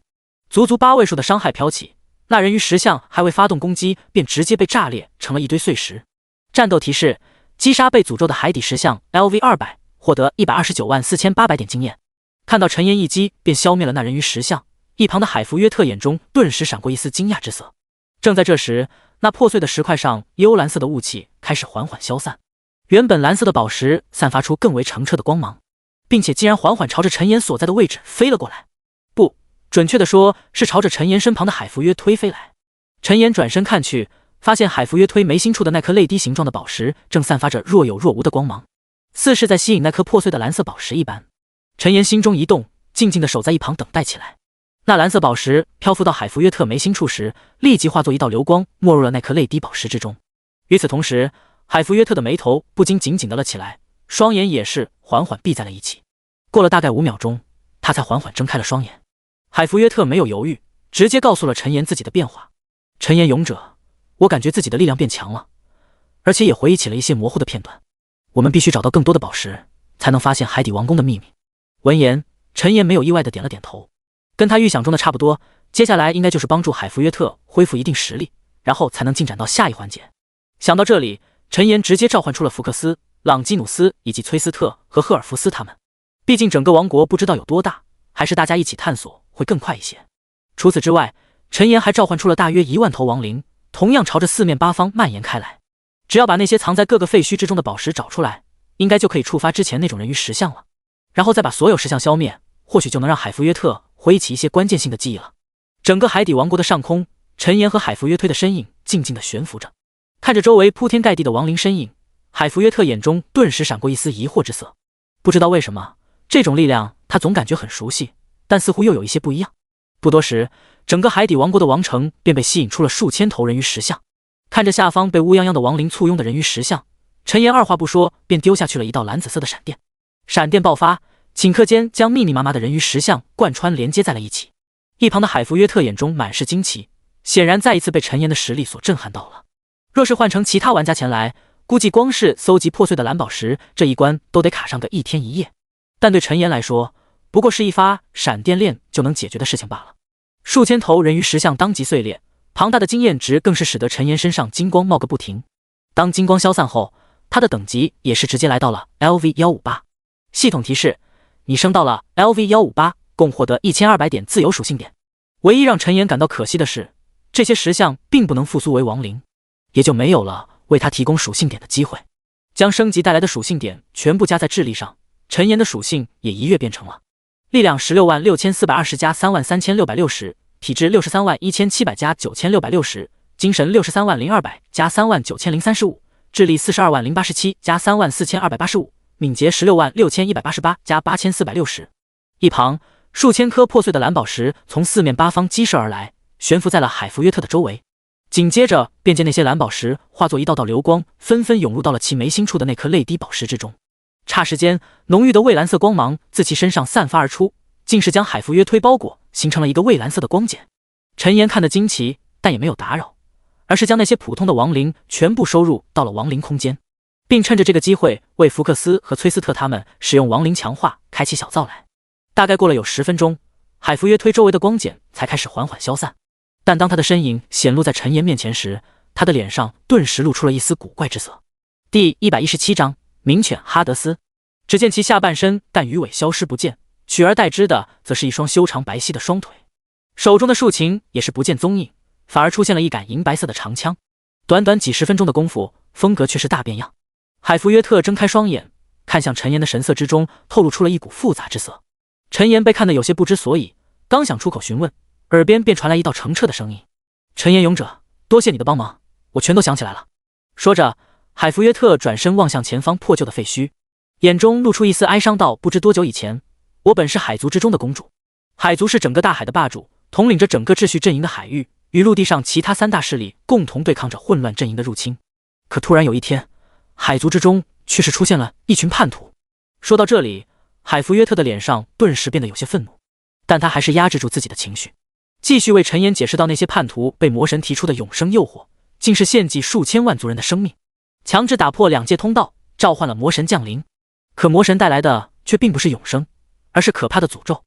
足足8位数的伤害飘起，那人鱼石像还未发动攻击，便直接被炸裂成了一堆碎石。战斗提示：击杀被诅咒的海底石像 LV200， 获得1294800点经验。看到陈岩一击便消灭了那人鱼石像，一旁的海弗约特眼中顿时闪过一丝惊讶之色。正在这时，那破碎的石块上幽蓝色的雾气开始缓缓消散，原本蓝色的宝石散发出更为澄澈的光芒，并且竟然缓缓朝着陈岩所在的位置飞了过来。不，准确的说是朝着陈岩身旁的海弗约推飞来。陈岩转身看去，发现海弗约推眉心处的那颗泪滴形状的宝石正散发着若有若无的光芒，似是在吸引那颗破碎的蓝色宝石一般。陈岩心中一动，静静地守在一旁等待起来。那蓝色宝石漂浮到海弗约特眉心处时，立即化作一道流光，没入了那颗泪滴宝石之中。与此同时，海弗约特的眉头不禁紧紧地了起来，双眼也是缓缓闭在了一起。过了大概5秒钟，他才缓缓睁开了双眼。海弗约特没有犹豫，直接告诉了陈岩自己的变化：陈岩勇者，我感觉自己的力量变强了，而且也回忆起了一些模糊的片段。我们必须找到更多的宝石，才能发现海底王宫的秘密。闻言，陈岩没有意外的点了点头，跟他预想中的差不多，接下来应该就是帮助海弗约特恢复一定实力，然后才能进展到下一环节。想到这里，陈岩直接召唤出了福克斯、朗基努斯以及崔斯特和赫尔福斯他们。毕竟整个王国不知道有多大，还是大家一起探索会更快一些。除此之外，陈岩还召唤出了大约1万头亡灵，同样朝着四面八方蔓延开来。只要把那些藏在各个废墟之中的宝石找出来，应该就可以触发之前那种人鱼石像了。然后再把所有石像消灭，或许就能让海弗约特回忆起一些关键性的记忆了。整个海底王国的上空，陈岩和海弗约推的身影静静地悬浮着，看着周围铺天盖地的亡灵身影，海弗约特眼中顿时闪过一丝疑惑之色。不知道为什么，这种力量他总感觉很熟悉，但似乎又有一些不一样。不多时，整个海底王国的王城便被吸引出了数千头人鱼石像。看着下方被乌泱泱的亡灵簇拥的人鱼石像，陈岩二话不说便丢下去了一道蓝紫色的闪电。闪电爆发，顷刻间将密密麻麻的人鱼石像贯穿连接在了一起。一旁的海弗约特眼中满是惊奇，显然再一次被陈岩的实力所震撼到了。若是换成其他玩家前来，估计光是搜集破碎的蓝宝石这一关都得卡上个1天1夜。但对陈岩来说，不过是一发闪电链就能解决的事情罢了。数千头人鱼石像当即碎裂，庞大的经验值更是使得陈岩身上金光冒个不停。当金光消散后，他的等级也是直接来到了 LV158。系统提示：你升到了 LV158，共获得1200点自由属性点。唯一让陈岩感到可惜的是，这些石像并不能复苏为亡灵，也就没有了为他提供属性点的机会。将升级带来的属性点全部加在智力上，陈岩的属性也一跃变成了力量166420加33660，体质631700加9660，精神630200加39035，智力42087加34285，敏捷166188加8460。一旁数千颗破碎的蓝宝石从四面八方激射而来，悬浮在了海弗约特的周围。紧接着便见那些蓝宝石化作一道道流光，纷纷涌入到了其眉心处的那颗泪滴宝石之中。霎时间，浓郁的蔚蓝色光芒自其身上散发而出，竟是将海弗约推包裹，形成了一个蔚蓝色的光茧。陈岩看得惊奇，但也没有打扰，而是将那些普通的亡灵全部收入到了亡灵空间，并趁着这个机会为福克斯和崔斯特他们使用亡灵强化开启小灶来。大概过了有10分钟，海弗约推周围的光茧才开始缓缓消散，但当他的身影显露在陈岩面前时，他的脸上顿时露出了一丝古怪之色。第117章名犬哈德斯。只见其下半身干鱼尾消失不见，取而代之的则是一双修长白皙的双腿，手中的竖琴也是不见踪影，反而出现了一杆银白色的长枪。短短几10分钟的功夫，风格却是大变样。海弗约特睁开双眼，看向陈岩的神色之中透露出了一股复杂之色。陈岩被看得有些不知所以，刚想出口询问，耳边便传来一道澄澈的声音：“陈岩勇者，多谢你的帮忙，我全都想起来了。”说着，海弗约特转身望向前方破旧的废墟，眼中露出一丝哀伤道：“不知多久以前，我本是海族之中的公主。海族是整个大海的霸主，统领着整个秩序阵营的海域，与陆地上其他3大势力共同对抗着混乱阵营的入侵。可突然有一天，海族之中却是出现了一群叛徒。”说到这里，海弗约特的脸上顿时变得有些愤怒，但他还是压制住自己的情绪，继续为陈岩解释到那些叛徒被魔神提出的永生诱惑，竟是献祭数千万族人的生命，强制打破2界通道，召唤了魔神降临。可魔神带来的却并不是永生，而是可怕的诅咒。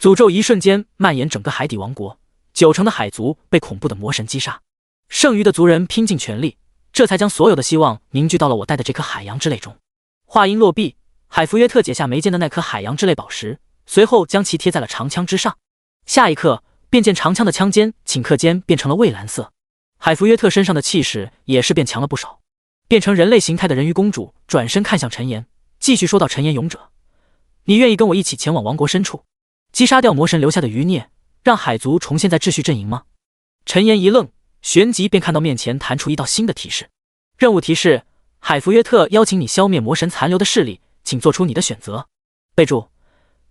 诅咒一瞬间蔓延整个海底王国，9成的海族被恐怖的魔神击杀，剩余的族人拼尽全力，这才将所有的希望凝聚到了我带的这颗海洋之泪中。话音落毕，海弗约特解下眉间的那颗海洋之泪宝石，随后将其贴在了长枪之上。下一刻，便见长枪的枪尖顷刻间变成了蔚蓝色，海弗约特身上的气势也是变强了不少。变成人类形态的人鱼公主转身看向陈岩，继续说道：“陈岩勇者，你愿意跟我一起前往王国深处，击杀掉魔神留下的余孽，让海族重现在秩序阵营吗？”陈岩一愣，旋即便看到面前弹出一道新的提示：“任务提示，海弗约特邀请你消灭魔神残留的势力，请做出你的选择。备注：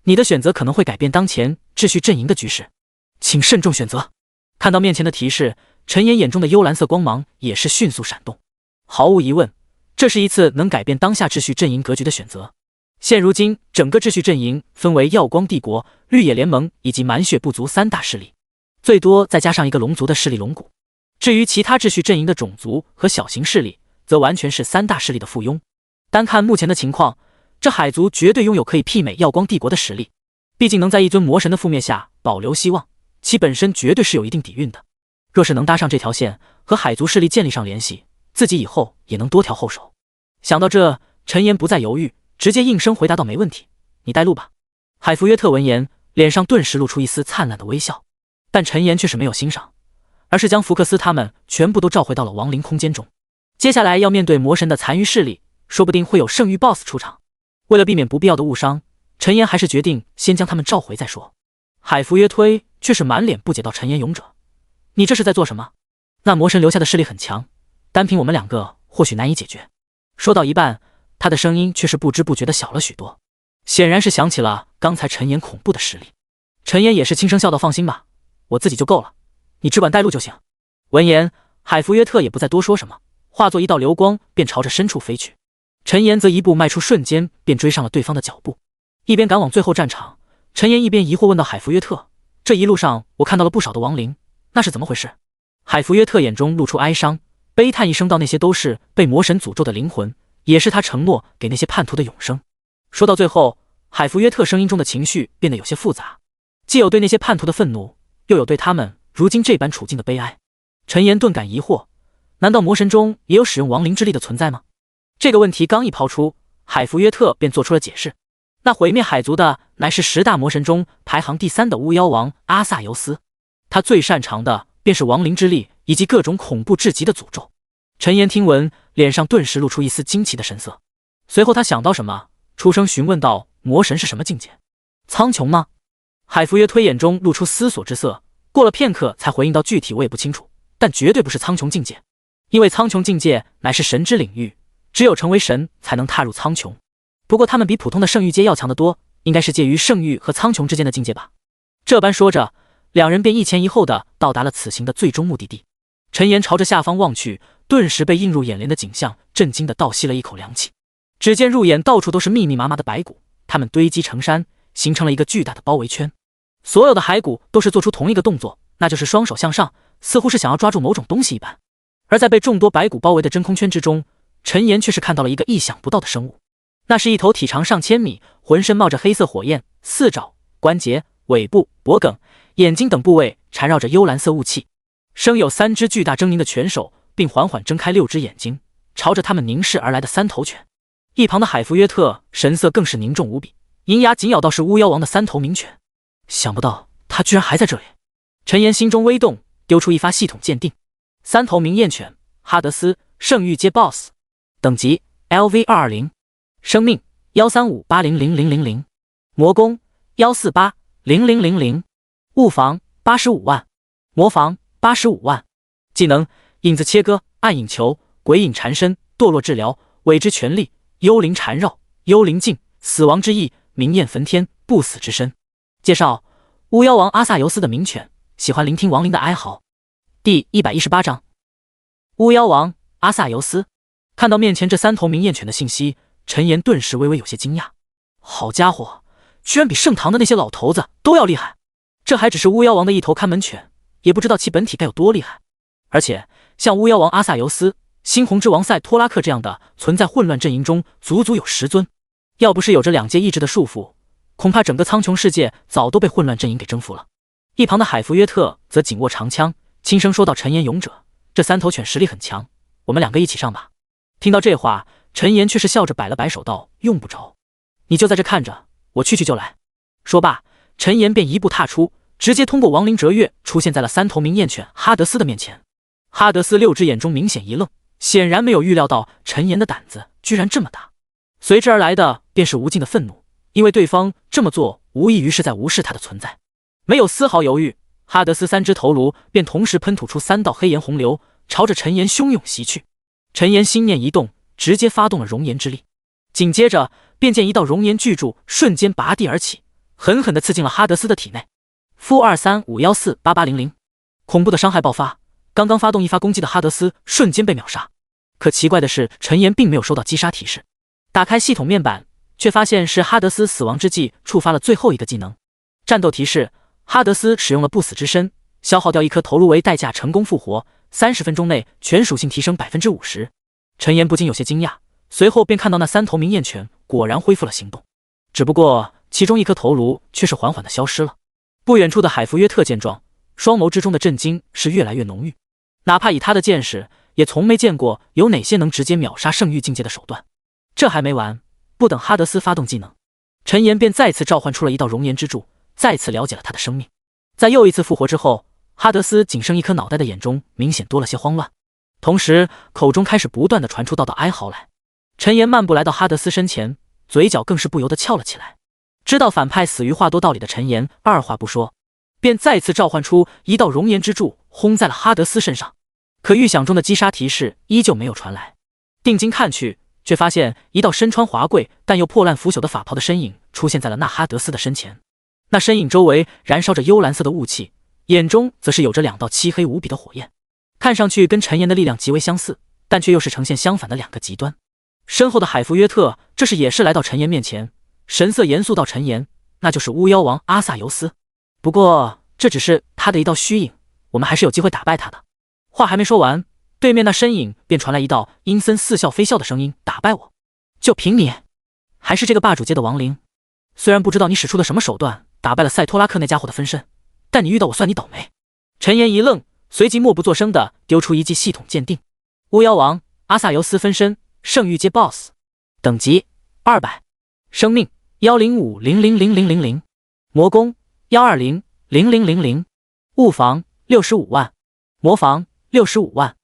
你的选择可能会改变当前秩序阵营的局势，请慎重选择。”看到面前的提示，陈岩眼中的幽蓝色光芒也是迅速闪动。毫无疑问，这是一次能改变当下秩序阵营格局的选择。现如今，整个秩序阵营分为耀光帝国、绿野联盟以及满血部族3大势力，最多再加上一个龙族的势力龙骨。至于其他秩序阵营的种族和小型势力，则完全是3大势力的附庸。单看目前的情况，这海族绝对拥有可以媲美耀光帝国的实力。毕竟能在一尊魔神的覆灭下保留希望，其本身绝对是有一定底蕴的。若是能搭上这条线，和海族势力建立上联系，自己以后也能多条后手。想到这，陈岩不再犹豫，直接应声回答道：“没问题，你带路吧。”海弗约特闻言，脸上顿时露出一丝灿烂的微笑，但陈岩却是没有欣赏，而是将福克斯他们全部都召回到了亡灵空间中。接下来要面对魔神的残余势力，说不定会有圣域 BOSS 出场。为了避免不必要的误伤，陈岩还是决定先将他们召回再说。海弗约推却是满脸不解道：“陈岩勇者，你这是在做什么？那魔神留下的势力很强，单凭我们2个或许难以解决。”说到一半，他的声音却是不知不觉地小了许多，显然是想起了刚才陈岩恐怖的实力。陈岩也是轻声笑道：“放心吧，我自己就够了，你只管带路就行。”闻言，海弗约特也不再多说什么，化作一道流光便朝着深处飞去。陈岩则一步迈出，瞬间便追上了对方的脚步。一边赶往最后战场，陈岩一边疑惑问道：“海弗约特，这一路上我看到了不少的亡灵，那是怎么回事？”海弗约特眼中露出哀伤，悲叹一声道：“那些都是被魔神诅咒的灵魂，也是他承诺给那些叛徒的永生。”说到最后，海弗约特声音中的情绪变得有些复杂，既有对那些叛徒的愤怒，又有对他们如今这般处境的悲哀。陈岩顿感疑惑，难道魔神中也有使用亡灵之力的存在吗？这个问题刚一抛出，海弗约特便做出了解释：那毁灭海族的乃是10大魔神中排行第3的巫妖王阿萨尤斯，他最擅长的便是亡灵之力以及各种恐怖至极的诅咒。陈岩听闻，脸上顿时露出一丝惊奇的神色，随后他想到什么，出声询问道：“魔神是什么境界？苍穹吗？”海弗约推眼中露出思索之色，过了片刻才回应到：“具体我也不清楚，但绝对不是苍穹境界，因为苍穹境界乃是神之领域，只有成为神才能踏入苍穹。不过他们比普通的圣域阶要强得多，应该是介于圣域和苍穹之间的境界吧。”这般说着，2人便一前一后的到达了此行的最终目的地。陈岩朝着下方望去，顿时被映入眼帘的景象震惊的倒吸了一口凉气。只见入眼到处都是密密麻麻的白骨，它们堆积成山，形成了一个巨大的包围圈。所有的骸骨都是做出同一个动作，那就是双手向上，似乎是想要抓住某种东西一般。而在被众多白骨包围的真空圈之中，陈岩却是看到了一个意想不到的生物。那是一头体长上千米，浑身冒着黑色火焰，四爪、关节、尾部、脖颈、眼睛等部位缠绕着幽蓝色雾气，生有3只巨大狰狞的拳手，并缓缓睁开6只眼睛，朝着他们凝视而来的3头犬。一旁的海弗约特神色更是凝重无比，银牙紧咬到是巫妖王的3头冥犬。想不到他居然还在这里。陈岩心中微动，丢出一发系统鉴定。3头冥焰犬，哈德斯圣域阶 BOSS， 等级 LV220， 生命135800000，魔攻1480000，物防85万，魔防85万，技能影子切割、暗影球、鬼影缠身、堕落治疗、伪之权力、幽灵缠绕、幽灵镜、死亡之翼、明焰焚天、不死之身。介绍：巫妖王阿萨尤斯的名犬，喜欢聆听亡灵的哀嚎。第118章，巫妖王阿萨尤斯。看到面前这3头明焰犬的信息，陈岩顿时微微有些惊讶。好家伙，居然比圣堂的那些老头子都要厉害！这还只是巫妖王的一头看门犬，也不知道其本体该有多厉害。而且像巫妖王阿萨尤斯、猩红之王赛托拉克这样的存在混乱阵营中，足足有10尊。要不是有着2阶意志的束缚，恐怕整个苍穹世界早都被混乱阵营给征服了。一旁的海弗约特则紧握长枪，轻声说道：“陈岩勇者，这3头犬实力很强，我们2个一起上吧。”听到这话，陈岩却是笑着摆了摆手道：“用不着，你就在这看着，我去就来。”说罢，陈岩便一步踏出，直接通过亡灵折跃，出现在了3头明焰犬哈德斯的面前。哈德斯6只眼中明显一愣，显然没有预料到陈岩的胆子居然这么大，随之而来的便是无尽的愤怒，因为对方这么做无异于是在无视他的存在。没有丝毫犹豫，哈德斯3只头颅便同时喷吐出3道黑炎洪流，朝着陈岩汹涌袭去。陈岩心念一动，直接发动了熔岩之力，紧接着便见一道熔岩巨柱瞬间拔地而起，狠狠地刺进了哈德斯的体内。-23514880，恐怖的伤害爆发，刚刚发动一发攻击的哈德斯瞬间被秒杀。可奇怪的是，陈岩并没有收到击杀提示，打开系统面板，却发现是哈德斯死亡之际触发了最后一个技能。战斗提示：哈德斯使用了不死之身，消耗掉1颗头颅为代价成功复活，30分钟内全属性提升 50%。 陈岩不禁有些惊讶，随后便看到那3头明焰犬果然恢复了行动，只不过其中1颗头颅却是缓缓地消失了。不远处的海弗约特见状，双眸之中的震惊是越来越浓郁，哪怕以他的见识，也从没见过有哪些能直接秒杀圣域境界的手段。这还没完，不等哈德斯发动技能，陈岩便再次召唤出了一道熔岩之柱，再次了解了他的生命。在又一次复活之后，哈德斯仅剩1颗脑袋的眼中明显多了些慌乱，同时口中开始不断地传出道道哀嚎来。陈岩漫步来到哈德斯身前，嘴角更是不由得翘了起来。知道反派死于话多道理的陈岩二话不说，便再次召唤出一道熔岩之柱轰在了哈德斯身上。可预想中的击杀提示依旧没有传来，定睛看去，却发现一道身穿华贵但又破烂腐朽的法袍的身影出现在了那哈德斯的身前。那身影周围燃烧着幽蓝色的雾气，眼中则是有着2道漆黑无比的火焰，看上去跟陈岩的力量极为相似，但却又是呈现相反的2个极端。身后的海弗约特这是也是来到陈岩面前，神色严肃道：“陈岩，那就是巫妖王阿萨尤斯，不过这只是他的一道虚影，我们还是有机会打败他的。”话还没说完，对面那身影便传来一道阴森似笑非笑的声音：“打败我？就凭你？还是这个霸主阶的亡灵？虽然不知道你使出了什么手段打败了赛托拉克那家伙的分身，但你遇到我算你倒霉。”陈岩一愣，随即默不作声地丢出一记系统鉴定：巫妖王阿萨尤斯分身，圣域阶 BOSS， 等级200，生命105000000，魔攻1200000，物防65万，魔防65万，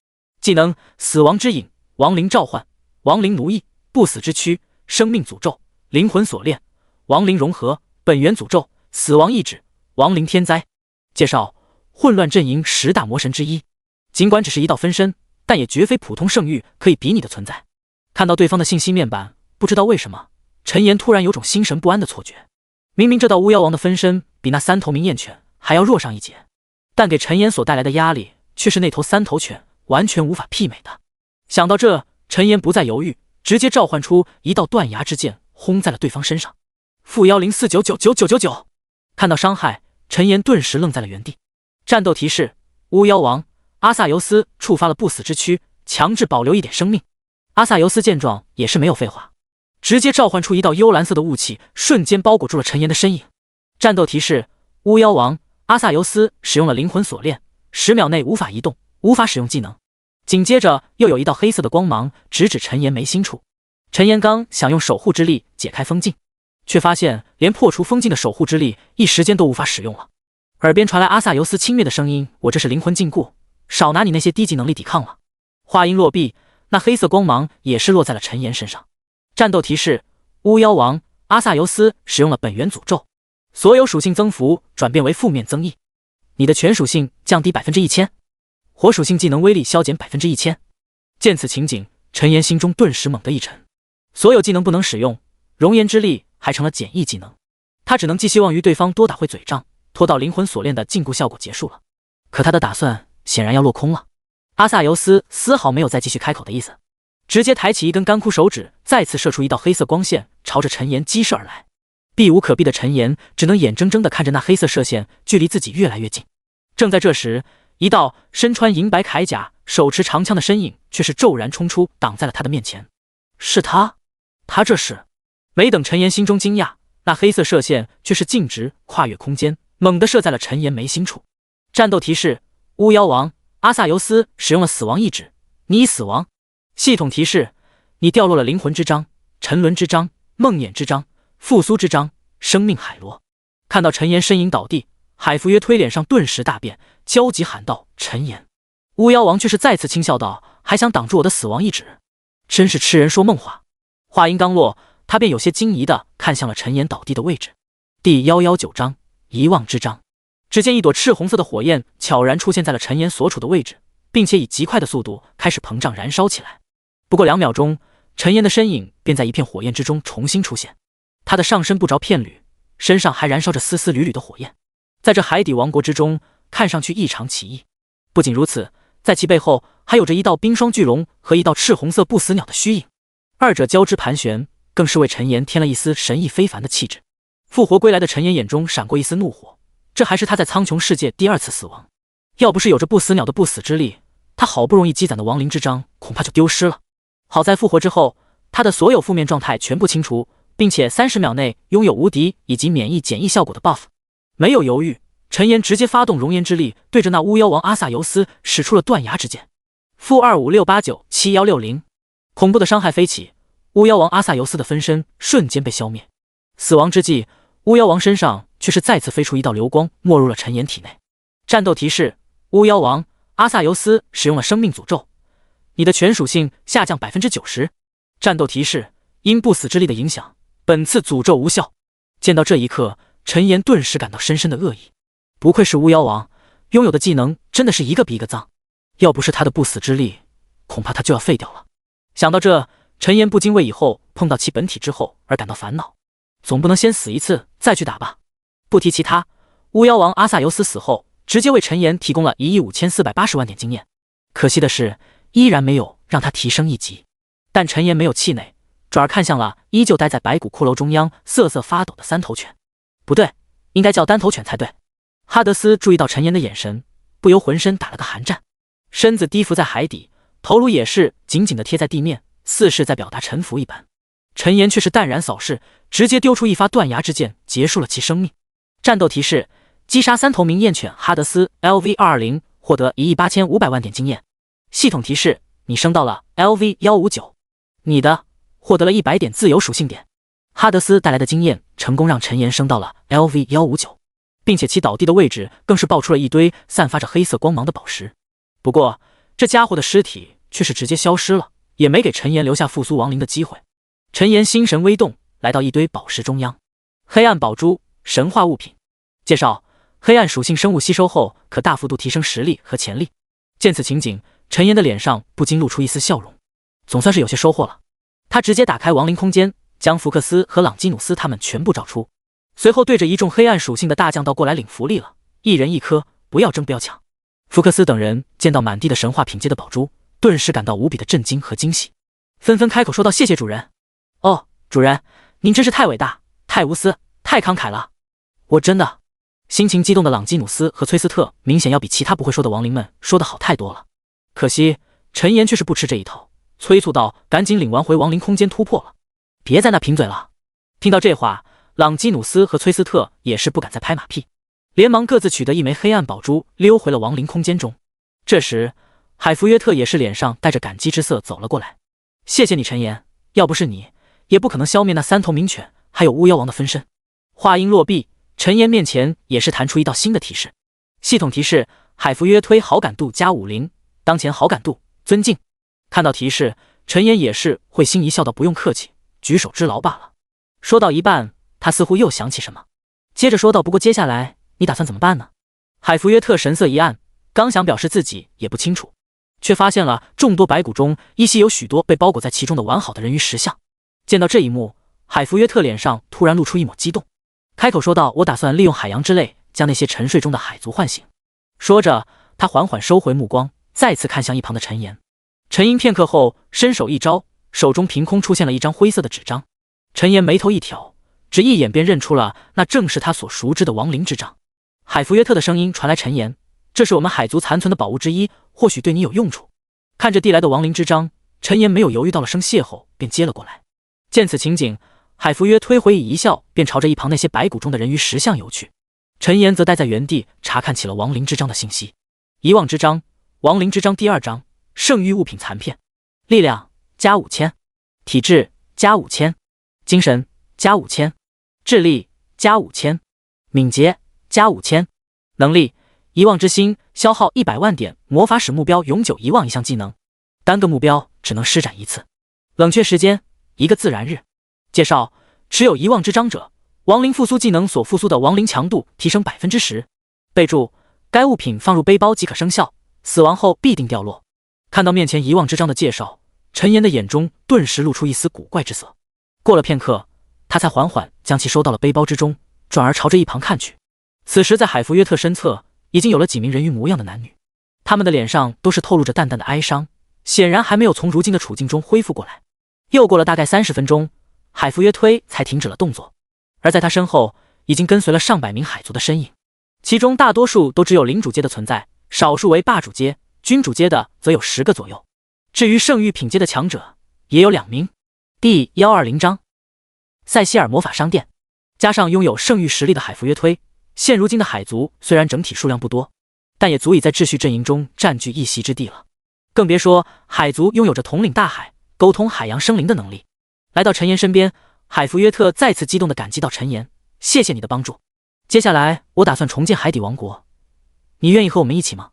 技能死亡之影、亡灵召唤、亡灵奴役、不死之躯、生命诅咒、灵魂锁链、亡灵融合、本源诅咒、死亡意志、亡灵天灾。介绍：混乱阵营10大魔神之一，尽管只是一道分身，但也绝非普通圣域可以比拟的存在。看到对方的信息面板，不知道为什么陈岩突然有种心神不安的错觉。明明这道巫妖王的分身比那3头明焰犬还要弱上一截，但给陈岩所带来的压力却是那头3头犬完全无法媲美的。想到这，陈岩不再犹豫，直接召唤出一道断崖之剑轰在了对方身上。-10499999999。看到伤害，陈岩顿时愣在了原地。战斗提示：巫妖王阿萨尤斯触发了不死之躯，强制保留1点生命。阿萨尤斯见状也是没有废话，直接召唤出一道幽蓝色的雾气，瞬间包裹住了陈岩的身影。战斗提示：巫妖王阿萨尤斯使用了灵魂锁链，10秒内无法移动，无法使用技能。紧接着又有一道黑色的光芒直指陈岩眉心处。陈岩刚想用守护之力解开封禁，却发现连破除封禁的守护之力一时间都无法使用了。耳边传来阿萨尤斯轻蔑的声音：“我这是灵魂禁锢，少拿你那些低级能力抵抗了。”话音落毕，那黑色光芒也是落在了陈岩身上。战斗提示：巫妖王阿萨尤斯使用了本源诅咒，所有属性增幅转变为负面增益，你的全属性降低 1000%， 火属性技能威力消减 1000%。 见此情景，陈岩心中顿时猛地一沉，所有技能不能使用，熔岩之力还成了减役技能，他只能寄希望于对方多打会嘴仗，拖到灵魂锁链的禁锢效果结束了。可他的打算显然要落空了。阿萨尤斯丝毫没有再继续开口的意思，直接抬起一根干枯手指，再次射出一道黑色光线，朝着陈岩击射而来。避无可避的陈岩只能眼睁睁地看着那黑色射线距离自己越来越近。正在这时，一道身穿银白铠甲、手持长枪的身影却是骤然冲出，挡在了他的面前。是他？他这是……没等陈岩心中惊讶，那黑色射线却是径直跨越空间，猛地射在了陈岩眉心处。战斗提示：巫妖王阿萨尤斯使用了死亡意志，你已死亡。系统提示：你掉落了灵魂之章、沉沦之章、梦魇之章、复苏之章、生命海螺。看到陈岩身影倒地，海弗约推脸上顿时大变，焦急喊道：陈岩！巫妖王却是再次轻笑道：还想挡住我的死亡意志，真是痴人说梦话。话音刚落，他便有些惊疑地看向了陈岩倒地的位置。第119章遗忘之章。只见一朵赤红色的火焰悄然出现在了陈岩所处的位置，并且以极快的速度开始膨胀燃烧起来。不过2秒钟，陈岩的身影便在一片火焰之中重新出现。他的上身不着片缕，身上还燃烧着丝丝缕缕的火焰，在这海底王国之中看上去异常奇异。不仅如此，在其背后还有着一道冰霜巨龙和一道赤红色不死鸟的虚影，二者交织盘旋，更是为陈岩添了一丝神异非凡的气质。复活归来的陈岩眼中闪过一丝怒火，这还是他在苍穹世界第2次死亡，要不是有着不死鸟的不死之力，他好不容易积攒的亡灵之章恐怕就丢失了。好在复活之后，他的所有负面状态全部清除，并且30秒内拥有无敌以及免疫减役效果的 buff。 没有犹豫，陈岩直接发动熔岩之力，对着那巫妖王阿萨尤斯使出了断崖之剑。-256897160，恐怖的伤害飞起，巫妖王阿萨尤斯的分身瞬间被消灭。死亡之际，巫妖王身上却是再次飞出一道流光，没入了陈岩体内。战斗提示：巫妖王阿萨尤斯使用了生命诅咒，你的全属性下降 90%。 战斗提示：因不死之力的影响，本次诅咒无效。见到这一刻，陈岩顿时感到深深的恶意。不愧是巫妖王，拥有的技能真的是一个比一个脏，要不是他的不死之力，恐怕他就要废掉了。想到这，陈岩不禁为以后碰到其本体之后而感到烦恼，总不能先死一次再去打吧。不提其他，巫妖王阿萨尤斯死后直接为陈岩提供了15480万点经验，可惜的是依然没有让他提升一级。但陈岩没有气馁，转而看向了依旧待在白骨骷髅中央瑟瑟发抖的3头犬，不对，应该叫单头犬才对。哈德斯注意到陈岩的眼神，不由浑身打了个寒战，身子低伏在海底，头颅也是紧紧地贴在地面，似是在表达臣服一般。陈岩却是淡然扫视，直接丢出一发断崖之剑，结束了其生命。战斗提示：击杀3头明焰犬哈德斯 LV220， 获得18500万点经验。系统提示：你升到了 LV159， 你的获得了100点自由属性点。哈德斯带来的经验成功让陈岩升到了 LV159， 并且其倒地的位置更是爆出了一堆散发着黑色光芒的宝石。不过这家伙的尸体却是直接消失了，也没给陈岩留下复苏亡灵的机会。陈岩心神微动，来到一堆宝石中央。黑暗宝珠，神话物品。介绍：黑暗属性生物吸收后可大幅度提升实力和潜力。见此情景，陈岩的脸上不禁露出一丝笑容，总算是有些收获了。他直接打开亡灵空间，将福克斯和朗基努斯他们全部召出，随后对着一众黑暗属性的大将道过来领福利了，一人一颗，不要争不要抢。福克斯等人见到满地的神话品阶的宝珠，顿时感到无比的震惊和惊喜，纷纷开口说道：谢谢主人。哦，主人，您真是太伟大，太无私，太慷慨了。我真的……心情激动的朗基努斯和崔斯特明显要比其他不会说的亡灵们说的好太多了。可惜陈岩却是不吃这一套，催促道：赶紧领完回亡灵空间突破了，别在那贫嘴了。听到这话，朗基努斯和崔斯特也是不敢再拍马屁，连忙各自取得一枚黑暗宝珠，溜回了亡灵空间中。这时海弗约特也是脸上带着感激之色走了过来：谢谢你陈岩，要不是你，也不可能消灭那3头名犬还有巫妖王的分身。话音落毕，陈岩面前也是弹出一道新的提示。系统提示：海弗约推好感度+50，当前好感度尊敬。看到提示，陈岩也是会心一笑道不用客气，举手之劳罢了。说到一半，他似乎又想起什么，接着说道不过接下来你打算怎么办呢？海弗约特神色一暗，刚想表示自己也不清楚，却发现了众多白骨中依稀有许多被包裹在其中的完好的人鱼石像。见到这一幕，海弗约特脸上突然露出一抹激动，开口说道我打算利用海洋之泪将那些沉睡中的海族唤醒。说着，他缓缓收回目光，再次看向一旁的陈岩。沉吟片刻后，伸手一招，手中凭空出现了一张灰色的纸张。陈岩眉头一挑，只一眼便认出了那正是他所熟知的亡灵之章。海弗约特的声音传来，陈岩，这是我们海族残存的宝物之一，或许对你有用处。看着递来的亡灵之章，陈岩没有犹豫，道了声谢后便接了过来。见此情景，海弗约推回以一笑，便朝着一旁那些白骨中的人鱼石像游去。陈岩则待在原地查看起了亡灵之章的信息。遗忘之章，亡灵之章第2章，圣域物品残片，力量加5000，体质加5000，精神加5000，智力加5000，敏捷加5000，能力遗忘之心，消耗100万点，魔法使目标永久遗忘一项技能，单个目标只能施展1次。冷却时间1个自然日。介绍：持有遗忘之章者，亡灵复苏技能所复苏的亡灵强度提升10%。备注：该物品放入背包即可生效，死亡后必定掉落。看到面前遗忘之章的介绍，陈岩的眼中顿时露出一丝古怪之色。过了片刻，他才缓缓将其收到了背包之中，转而朝着一旁看去。此时在海弗约特身侧已经有了几名人鱼模样的男女，他们的脸上都是透露着淡淡的哀伤，显然还没有从如今的处境中恢复过来。又过了大概30分钟，海弗约推才停止了动作，而在他身后已经跟随了上百名海族的身影，其中大多数都只有领主阶的存在，少数为霸主阶、君主阶的则有10个左右。至于圣域品阶的强者，也有2名。第120章，塞西尔魔法商店。加上拥有圣域实力的海弗约推，现如今的海族虽然整体数量不多，但也足以在秩序阵营中占据一席之地了。更别说海族拥有着统领大海、沟通海洋生灵的能力。来到陈岩身边，海弗约特再次激动地感激到陈岩，谢谢你的帮助。接下来我打算重建海底王国，你愿意和我们一起吗？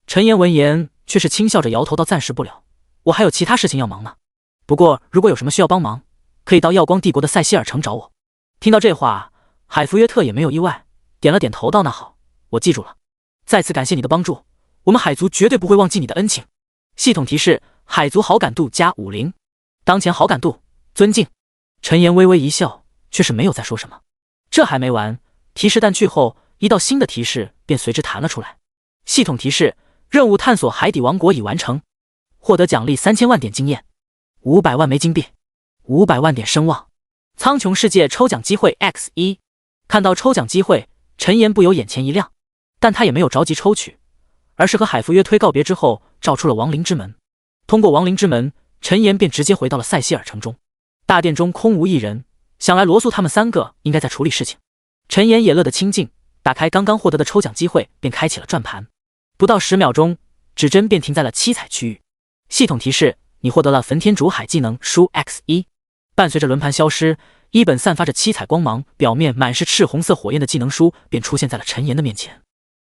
陈岩闻言却是轻笑着摇头道暂时不了，我还有其他事情要忙呢。不过如果有什么需要帮忙，可以到耀光帝国的塞西尔城找我。听到这话，海弗约特也没有意外，点了点头道那好，我记住了。再次感谢你的帮助，我们海族绝对不会忘记你的恩情。系统提示：海族好感度加50，当前好感度尊敬。陈岩微微一笑，却是没有再说什么。这还没完，提示弹去后，一道新的提示便随之弹了出来。系统提示：任务探索海底王国已完成，获得奖励3000万点经验，500万枚金币，500万点声望。苍穹世界抽奖机会 X1。看到抽奖机会，陈岩不由眼前一亮，但他也没有着急抽取，而是和海弗约推告别之后，照出了亡灵之门。通过亡灵之门，陈岩便直接回到了塞西尔城中。大殿中空无一人，想来罗素他们3个应该在处理事情。陈岩也乐得清静，打开刚刚获得的抽奖机会，便开启了转盘。不到10秒钟，指针便停在了七彩区域。系统提示：你获得了焚天逐海技能书 X1。伴随着轮盘消失，一本散发着七彩光芒，表面满是赤红色火焰的技能书便出现在了陈岩的面前。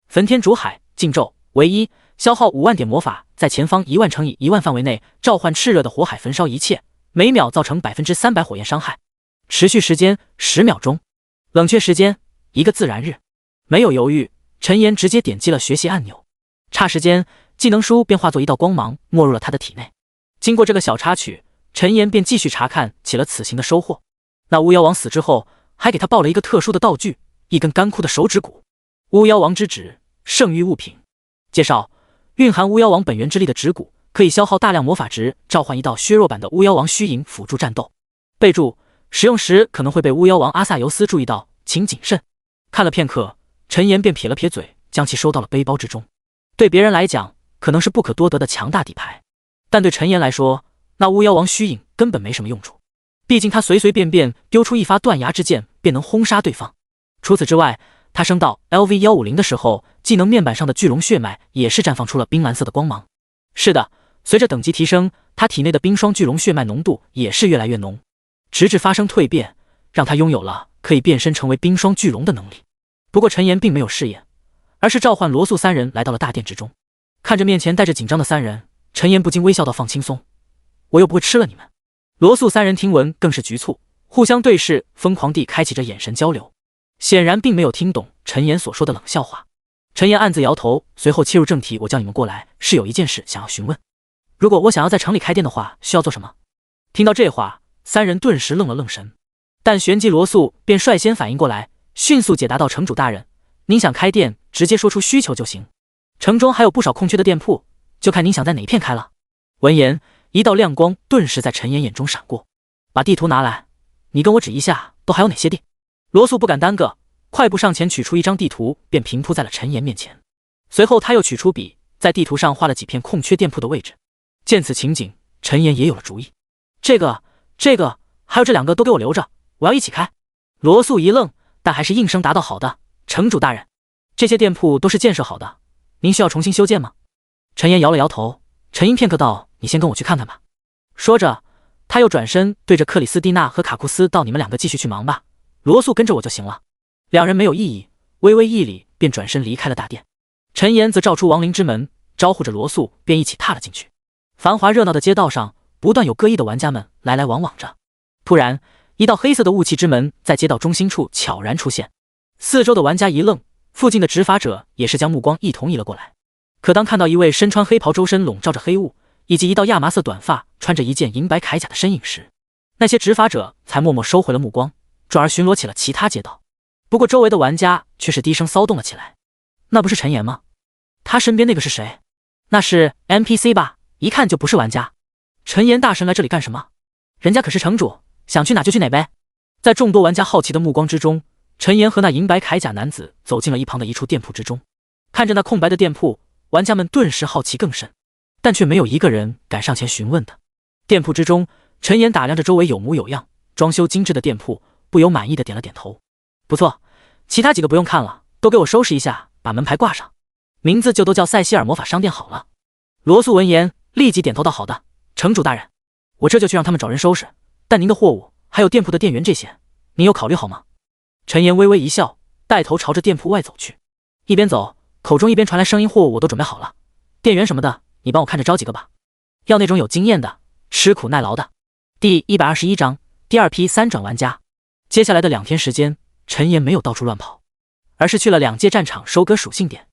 焚天逐海禁咒：唯一，消耗5万点魔法，在前方1万乘以1万范围内召唤炽热的火海焚烧一切，每秒造成300%火焰伤害，持续时间10秒钟。冷却时间1个自然日。没有犹豫，陈岩直接点击了学习按钮，霎时间技能书便化作一道光芒没入了他的体内。经过这个小插曲，陈岩便继续查看起了此行的收获。那巫妖王死之后，还给他报了一个特殊的道具，一根干枯的手指骨。巫妖王之指，圣域物品。介绍：蕴含巫妖王本源之力的指骨，可以消耗大量魔法值，召唤一道削弱版的巫妖王虚影辅助战斗。备注：使用时可能会被巫妖王阿萨尤斯注意到，请谨慎。看了片刻，陈岩便撇了撇嘴，将其收到了背包之中。对别人来讲，可能是不可多得的强大底牌，但对陈岩来说，那巫妖王虚影根本没什么用处。毕竟他随随便便丢出一发断崖之剑，便能轰杀对方。除此之外，他升到 LV150 的时候，技能面板上的巨龙血脉也是绽放出了冰蓝色的光芒。是的，随着等级提升，他体内的冰霜巨龙血脉浓度也是越来越浓，直至发生蜕变，让他拥有了可以变身成为冰霜巨龙的能力。不过陈岩并没有试验，而是召唤罗素3人来到了大殿之中。看着面前带着紧张的3人，陈岩不禁微笑道：放轻松，我又不会吃了你们。罗素三人听闻更是局促，互相对视，疯狂地开启着眼神交流，显然并没有听懂陈岩所说的冷笑话。陈岩暗自摇头，随后切入正题：我叫你们过来是有一件事想要询问，如果我想要在城里开店的话，需要做什么？听到这话，三人顿时愣了愣神，但旋即罗素便率先反应过来，迅速解答道：城主大人，您想开店，直接说出需求就行，城中还有不少空缺的店铺，就看您想在哪一片开了。闻言，一道亮光顿时在陈岩眼中闪过，把地图拿来，你跟我指一下都还有哪些地。罗素不敢耽搁，快步上前取出一张地图，便平铺在了陈岩面前。随后他又取出笔，在地图上画了几片空缺店铺的位置。见此情景，陈岩也有了主意，这个还有这2个都给我留着，我要一起开。罗素一愣，但还是应声答道：好的，城主大人。这些店铺都是建设好的，您需要重新修建吗？陈岩摇了摇头，沉吟片刻道：你先跟我去看看吧。说着，他又转身对着克里斯蒂娜和卡库斯道：你们2个继续去忙吧，罗素跟着我就行了。两人没有异议，微微一礼，便转身离开了大殿。陈岩则照出亡灵之门，招呼着罗素，便一起踏了进去。繁华热闹的街道上，不断有各异的玩家们来来往往着。突然，一道黑色的雾气之门在街道中心处悄然出现，四周的玩家一愣，附近的执法者也是将目光一同移了过来。可当看到一位身穿黑袍、周身笼罩着黑雾，以及一道亚麻色短发、穿着一件银白铠甲的身影时，那些执法者才默默收回了目光，转而巡逻起了其他街道。不过周围的玩家却是低声骚动了起来。那不是陈岩吗？他身边那个是谁？那是 NPC 吧，一看就不是玩家。陈岩大神来这里干什么？人家可是城主，想去哪就去哪呗。在众多玩家好奇的目光之中，陈岩和那银白铠甲男子走进了一旁的一处店铺之中。看着那空白的店铺，玩家们顿时好奇更甚，但却没有一个人敢上前询问的。店铺之中，陈岩打量着周围有模有样、装修精致的店铺，不由满意的点了点头。不错，其他几个不用看了，都给我收拾一下，把门牌挂上，名字就都叫塞西尔魔法商店好了。罗素闻言立即点头道：好的，城主大人，我这就去让他们找人收拾，但您的货物还有店铺的店员这些，您有考虑好吗？陈岩微微一笑，带头朝着店铺外走去，一边走口中一边传来声音：货物我都准备好了，店员什么的你帮我看着招几个吧，要那种有经验的，吃苦耐劳的。第121章第2批3转玩家。接下来的2天时间，陈岩没有到处乱跑，而是去了2界战场收割属性点。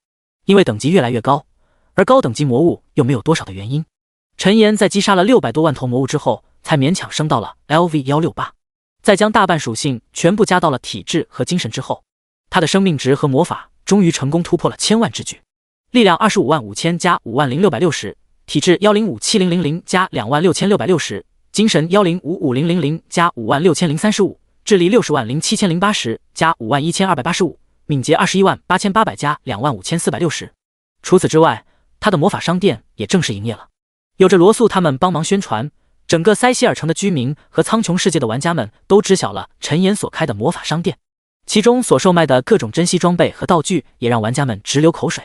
因为等级越来越高，而高等级魔物又没有多少的原因，陈岩在击杀了600多万头魔物之后，才勉强升到了 LV168。在将大半属性全部加到了体质和精神之后，他的生命值和魔法终于成功突破了1000万之巨。力量255000加50660，体质1057000加26660，精神1055000加56035，智力60707080加51285，敏捷218,800加25460。除此之外，他的魔法商店也正式营业了。有着罗素他们帮忙宣传，整个塞西尔城的居民和苍穹世界的玩家们都知晓了陈岩所开的魔法商店，其中所售卖的各种珍稀装备和道具也让玩家们直流口水。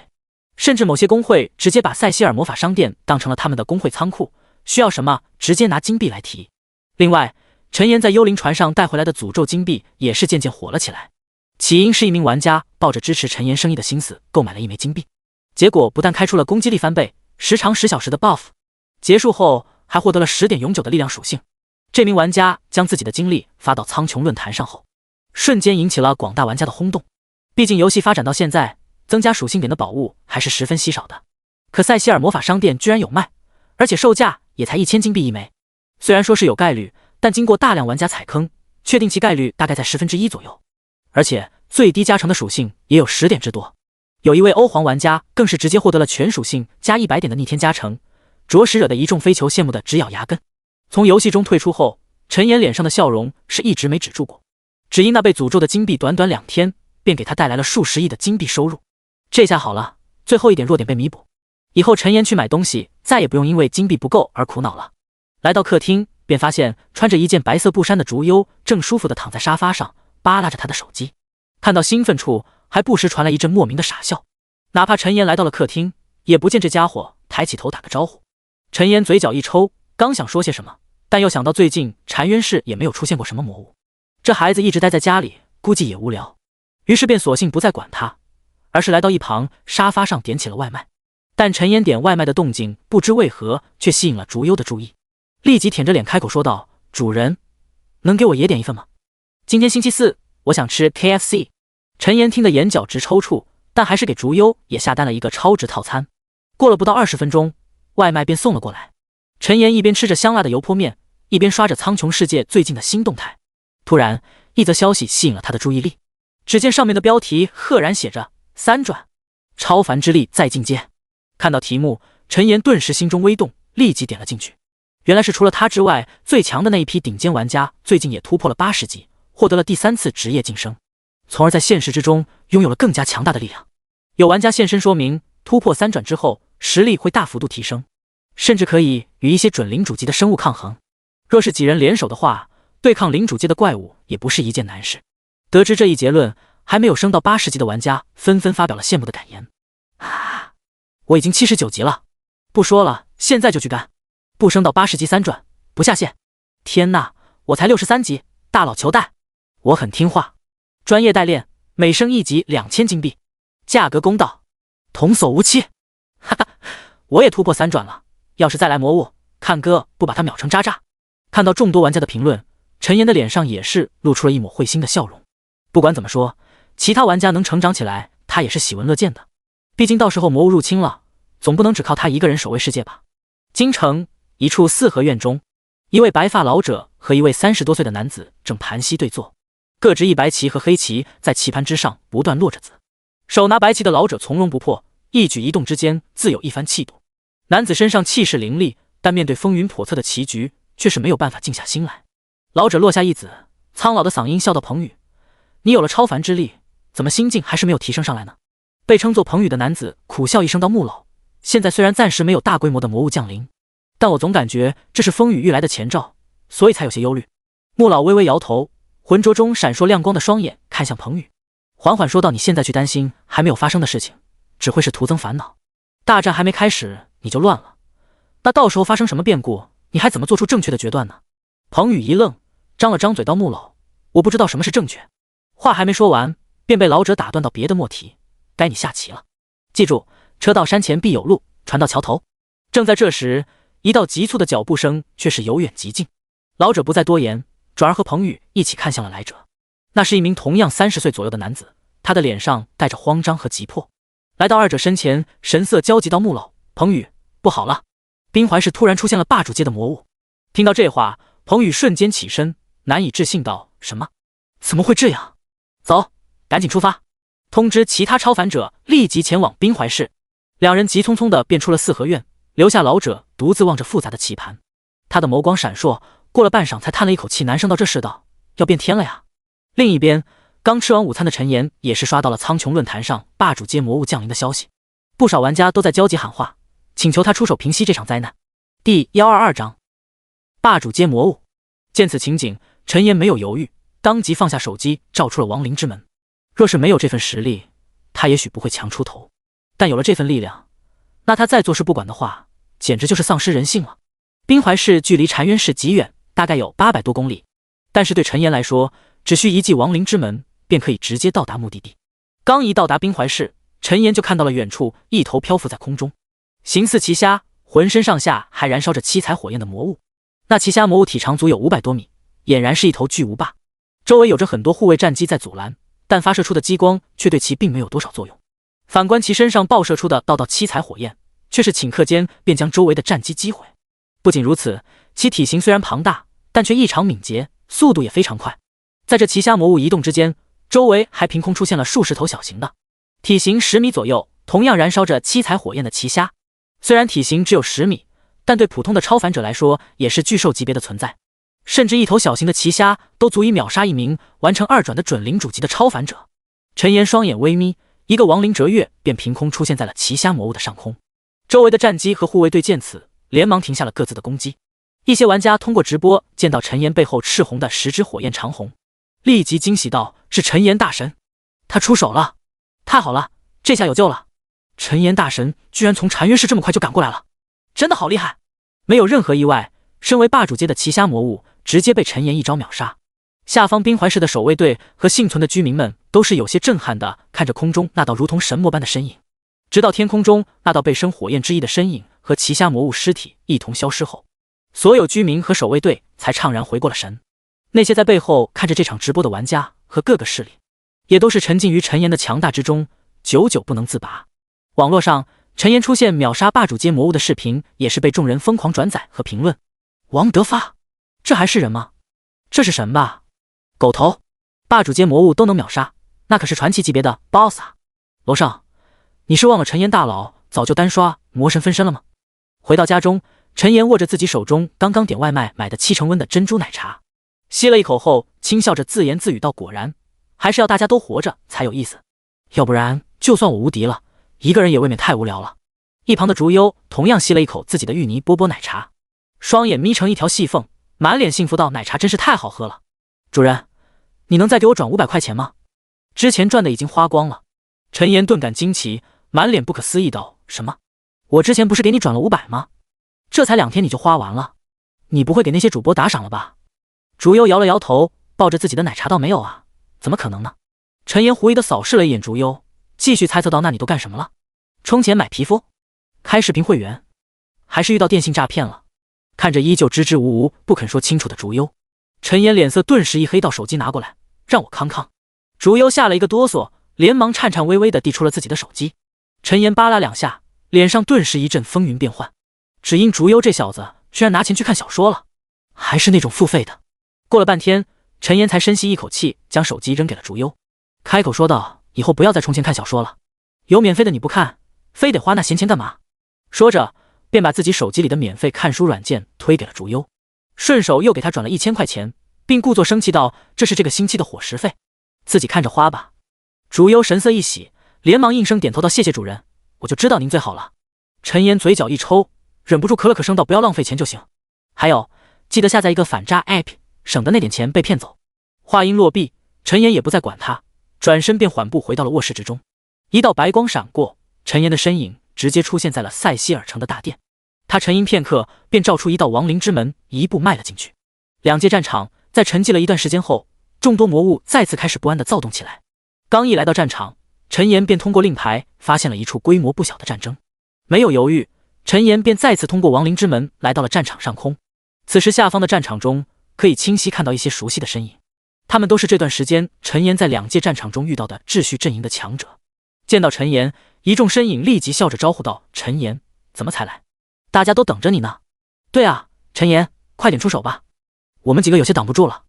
甚至某些工会直接把塞西尔魔法商店当成了他们的工会仓库，需要什么直接拿金币来提。另外，陈岩在幽灵船上带回来的诅咒金币也是渐渐火了起来。起因是一名玩家抱着支持陈岩生意的心思购买了1枚金币，结果不但开出了攻击力翻倍、时长10小时的 buff， 结束后还获得了10点永久的力量属性。这名玩家将自己的经历发到苍穹论坛上后，瞬间引起了广大玩家的轰动。毕竟游戏发展到现在，增加属性点的宝物还是十分稀少的，可塞西尔魔法商店居然有卖，而且售价也才1000金币1枚。虽然说是有概率，但经过大量玩家踩坑，确定其概率大概在1/10左右，而且最低加成的属性也有10点之多。有一位欧皇玩家更是直接获得了全属性加100点的逆天加成，着实惹得一众飞球羡慕的直咬牙根。从游戏中退出后，陈岩脸上的笑容是一直没止住过，只因那被诅咒的金币短短2天便给他带来了数十亿的金币收入。这下好了，最后一点弱点被弥补，以后陈岩去买东西再也不用因为金币不够而苦恼了。来到客厅，便发现穿着一件白色布衫的竹优正舒服地躺在沙发上扒拉着他的手机，看到兴奋处还不时传来一阵莫名的傻笑。哪怕陈岩来到了客厅，也不见这家伙抬起头打个招呼。陈岩嘴角一抽，刚想说些什么，但又想到最近禅渊市也没有出现过什么魔物，这孩子一直待在家里估计也无聊，于是便索性不再管他，而是来到一旁沙发上点起了外卖。但陈岩点外卖的动静不知为何却吸引了竹优的注意，立即舔着脸开口说道：“主人，能给我也点一份吗？今天星期四，我想吃 KFC。”陈岩听得眼角直抽搐，但还是给竹优也下单了一个超值套餐。过了不到20分钟，外卖便送了过来。陈岩一边吃着香辣的油泼面，一边刷着苍穹世界最近的新动态。突然，一则消息吸引了他的注意力。只见上面的标题赫然写着“3转，超凡之力再进阶”。看到题目，陈岩顿时心中微动，立即点了进去。原来是除了他之外，最强的那一批顶尖玩家最近也突破了80级，获得了第3次职业晋升，从而在现实之中拥有了更加强大的力量。有玩家现身说明，突破3转之后，实力会大幅度提升，甚至可以与一些准领主级的生物抗衡。若是几人联手的话，对抗领主阶的怪物也不是一件难事。得知这一结论，还没有升到80级的玩家纷纷发表了羡慕的感言。我已经79级了，不说了，现在就去干，不升到80级3转，不下线。天呐，我才63级，大佬求带，我很听话。专业代练，每升1级2000金币，价格公道，童叟无欺。哈哈，我也突破3转了，要是再来魔物，看哥不把他秒成渣渣。看到众多玩家的评论，陈岩的脸上也是露出了一抹会心的笑容。不管怎么说，其他玩家能成长起来，他也是喜闻乐见的。毕竟到时候魔物入侵了，总不能只靠他一个人守卫世界吧。京城一处4合院中，一位白发老者和一位30多岁的男子正盘膝对坐，各执一白旗和黑旗在棋盘之上不断落着子。手拿白旗的老者从容不迫，一举一动之间自有一番气度。男子身上气势凌厉，但面对风云叵测的棋局，却是没有办法静下心来。老者落下一子，苍老的嗓音笑道：“彭宇，你有了超凡之力，怎么心境还是没有提升上来呢？”被称作彭宇的男子苦笑一声道：“穆老，现在虽然暂时没有大规模的魔物降临，但我总感觉这是风雨欲来的前兆，所以才有些忧虑。”穆老微微摇头，浑浊中闪烁亮光的双眼看向彭宇，缓缓说道：“你现在去担心还没有发生的事情，只会是徒增烦恼。大战还没开始你就乱了，那到时候发生什么变故，你还怎么做出正确的决断呢？”彭宇一愣，张了张嘴道：“穆老，我不知道什么是正确。”话还没说完，便被老者打断到别的莫提：“该你下棋了，记住，车到山前必有路，船到桥头。”正在这时，一道急促的脚步声却是由远及近。老者不再多言，转而和彭宇一起看向了来者。那是一名同样30岁左右的男子，他的脸上带着慌张和急迫。来到二者身前，神色焦急道：“穆老，彭宇，不好了！冰怀市突然出现了霸主阶的魔物。”听到这话，彭宇瞬间起身，难以置信道：“什么？怎么会这样？走，赶紧出发！通知其他超凡者立即前往冰怀市。”两人急匆匆地便出了4合院，留下老者独自望着复杂的棋盘。他的眸光闪烁，过了半晌才叹了一口气，难声道：“这世道要变天了呀！”另一边，刚吃完午餐的陈岩也是刷到了苍穹论坛上霸主阶魔物降临的消息，不少玩家都在焦急喊话，请求他出手平息这场灾难。第122章霸主阶魔物。见此情景，陈岩没有犹豫，当即放下手机，照出了亡灵之门。若是没有这份实力，他也许不会强出头，但有了这份力量，那他再坐视不管的话，简直就是丧失人性了。冰怀市距离禅渊市极远，大概有800多公里，但是对陈岩来说，只需一记亡灵之门，便可以直接到达目的地。刚一到达冰怀市，陈岩就看到了远处一头漂浮在空中，形似奇虾，浑身上下还燃烧着七彩火焰的魔物。那奇虾魔物体长足有500多米，俨然是一头巨无霸，周围有着很多护卫战机在阻拦，但发射出的激光却对其并没有多少作用。反观其身上爆射出的道道七彩火焰，却是顷刻间便将周围的战机击毁。不仅如此，其体型虽然庞大，但却异常敏捷，速度也非常快。在这奇虾魔物移动之间，周围还凭空出现了数十头小型的，体型10米左右，同样燃烧着七彩火焰的奇虾。虽然体型只有10米，但对普通的超凡者来说也是巨兽级别的存在，甚至一头小型的奇虾都足以秒杀一名完成2转的准领主级的超凡者。陈岩双眼微眯，一个亡灵折跃便凭空出现在了奇虾魔物的上空。周围的战机和护卫队见此，连忙停下了各自的攻击。一些玩家通过直播见到陈岩背后赤红的10支火焰长虹，立即惊喜道：“是陈岩大神，他出手了！太好了，这下有救了！陈岩大神居然从禅渊市这么快就赶过来了，真的好厉害！”没有任何意外，身为霸主阶的奇虾魔物直接被陈岩一招秒杀。下方滨怀市的守卫队和幸存的居民们都是有些震撼的看着空中那道如同神魔般的身影，直到天空中那道被生火焰之翼的身影和奇虾魔物尸体一同消失后，所有居民和守卫队才怅然回过了神。那些在背后看着这场直播的玩家和各个势力，也都是沉浸于陈岩的强大之中，久久不能自拔。网络上，陈岩出现秒杀霸主阶魔物的视频，也是被众人疯狂转载和评论。王德发，这还是人吗？这是神吧？狗头，霸主阶魔物都能秒杀，那可是传奇级别的 BOSS 啊！楼上，你是忘了陈岩大佬早就单刷魔神分身了吗？回到家中，陈岩握着自己手中刚刚点外卖买的7成温的珍珠奶茶，吸了一口后，轻笑着自言自语道：“果然，还是要大家都活着才有意思，要不然就算我无敌了，一个人也未免太无聊了。”一旁的竹优同样吸了一口自己的芋泥波波奶茶，双眼眯成一条细缝，满脸幸福道：“奶茶真是太好喝了，主人，你能再给我转500块钱吗？之前赚的已经花光了。”陈岩顿感惊奇，满脸不可思议道：“什么？我之前不是给你转了500吗？这才2天你就花完了？你不会给那些主播打赏了吧？”竹优摇了摇头，抱着自己的奶茶道：“没有啊，怎么可能呢？”陈岩狐疑的扫视了一眼竹优，继续猜测道：“那你都干什么了？充钱买皮肤？开视频会员？还是遇到电信诈骗了？”看着依旧支支吾吾不肯说清楚的竹优，陈岩脸色顿时一黑道：“手机拿过来，让我康康。”竹优吓了一个哆嗦，连忙颤颤巍巍地递出了自己的手机。陈岩扒拉2下，脸上顿时一阵风云变幻，只因竹优这小子居然拿钱去看小说了，还是那种付费的。过了半天，陈岩才深吸一口气，将手机扔给了竹优，开口说道：“以后不要再充钱看小说了，有免费的你不看，非得花那闲钱干嘛？”说着，便把自己手机里的免费看书软件推给了竹优，顺手又给他转了1000块钱，并故作生气道：“这是这个星期的伙食费，自己看着花吧。”竹优神色一喜，连忙应声点头道：“谢谢主人，我就知道您最好了。”陈岩嘴角一抽，忍不住咳了咳声道：“不要浪费钱就行。还有，记得下载一个反诈 app， 省得那点钱被骗走。”话音落毕，陈岩也不再管他，转身便缓步回到了卧室之中。一道白光闪过，陈岩的身影直接出现在了塞西尔城的大殿。他沉吟片刻，便照出一道亡灵之门，一步迈了进去。2界战场在沉寂了一段时间后，众多魔物再次开始不安地躁动起来。刚一来到战场，陈岩便通过令牌发现了一处规模不小的战争。没有犹豫，陈岩便再次通过亡灵之门来到了战场上空。此时下方的战场中可以清晰看到一些熟悉的身影，他们都是这段时间陈岩在2界战场中遇到的秩序阵营的强者。见到陈岩，一众身影立即笑着招呼道：“陈岩，怎么才来？大家都等着你呢。”“对啊，陈岩，快点出手吧，我们几个有些挡不住了。”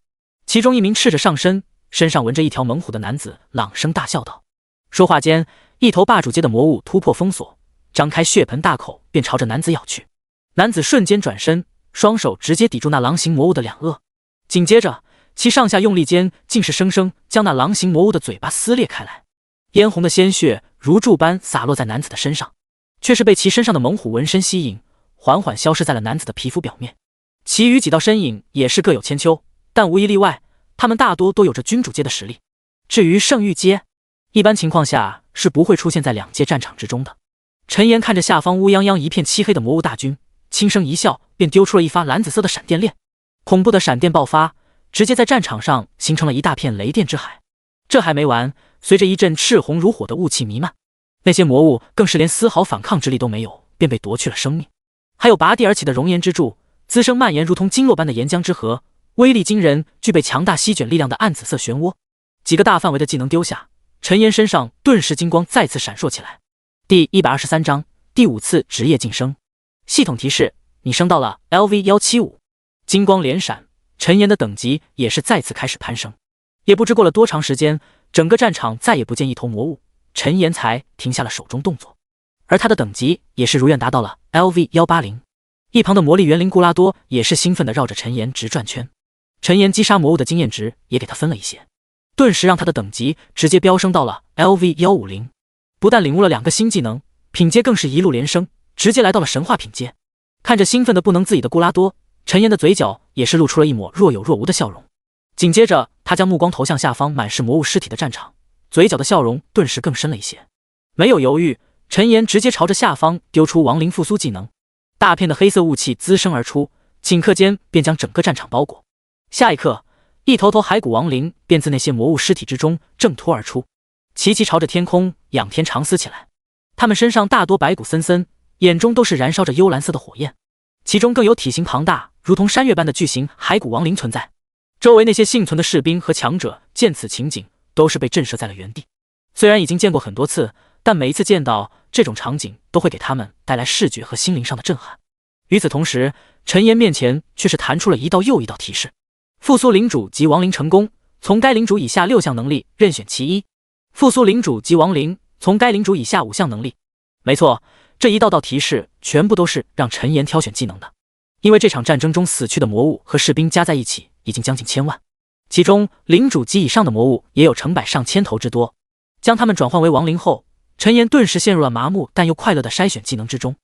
其中一名赤着上身，身上纹着一条猛虎的男子朗声大笑道。说话间，一头霸主阶的魔物突破封锁，张开血盆大口便朝着男子咬去。男子瞬间转身，双手直接抵住那狼形魔物的2颚，紧接着其上下用力间，竟是生生将那狼形魔物的嘴巴撕裂开来。嫣红的鲜血如注般洒落在男子的身上，却是被其身上的猛虎纹身吸引，缓缓消失在了男子的皮肤表面。其余几道身影也是各有千秋，但无一例外，他们大多都有着君主阶的实力。至于圣域阶，一般情况下是不会出现在2界战场之中的。陈岩看着下方乌泱泱一片漆黑的魔物大军，轻声一笑，便丢出了一发蓝紫色的闪电链。恐怖的闪电爆发，直接在战场上形成了一大片雷电之海。这还没完，随着一阵赤红如火的雾气弥漫，那些魔物更是连丝毫反抗之力都没有，便被夺去了生命。还有拔地而起的熔岩之柱，滋生蔓延如同经络般的岩浆之河，威力惊人，具备强大吸卷力量的暗紫色漩涡。几个大范围的技能丢下，陈岩身上顿时金光再次闪烁起来。第123章第5次职业晋升。系统提示：你升到了 LV175。金光连闪，陈岩的等级也是再次开始攀升。也不知过了多长时间，整个战场再也不见一头魔物，陈岩才停下了手中动作。而他的等级也是如愿达到了 LV180。一旁的魔力园林固拉多也是兴奋地绕着陈岩直转圈。陈岩击杀魔物的经验值也给他分了一些，顿时让他的等级直接飙升到了 LV150。不但领悟了2个新技能，品阶更是一路连升，直接来到了神话品阶。看着兴奋的不能自已的固拉多，陈岩的嘴角也是露出了一抹若有若无的笑容。紧接着，他将目光投向下方满是魔物尸体的战场，嘴角的笑容顿时更深了一些。没有犹豫，陈岩直接朝着下方丢出亡灵复苏技能，大片的黑色雾气滋生而出，顷刻间便将整个战场包裹。下一刻，一头头骸骨亡灵便自那些魔物尸体之中挣脱而出，齐齐朝着天空仰天长嘶起来。他们身上大多白骨森森，眼中都是燃烧着幽蓝色的火焰，其中更有体型庞大如同山岳般的巨型骸骨亡灵存在。周围那些幸存的士兵和强者见此情景，都是被震慑在了原地。虽然已经见过很多次，但每一次见到这种场景，都会给他们带来视觉和心灵上的震撼。与此同时，陈岩面前却是弹出了一道又一道提示：复苏领主及亡灵成功，从该领主以下6项能力任选其一；复苏领主及亡灵，从该领主以下5项能力。没错，这一道道提示全部都是让陈岩挑选技能的。因为这场战争中死去的魔物和士兵加在一起已经将近1000万，其中领主级以上的魔物也有成百上千头之多。将他们转换为亡灵后，陈岩顿时陷入了麻木但又快乐的筛选技能之中。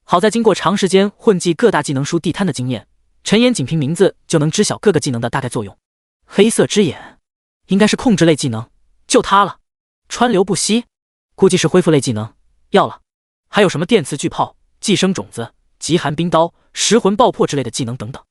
好在经过长时间混迹各大技能书地摊的经验，陈岩仅凭名字就能知晓各个技能的大概作用。黑色之眼应该是控制类技能，就它了。川流不息估计是恢复类技能，要了。还有什么电磁巨炮、寄生种子、极寒冰刀、食魂爆破之类的技能等等。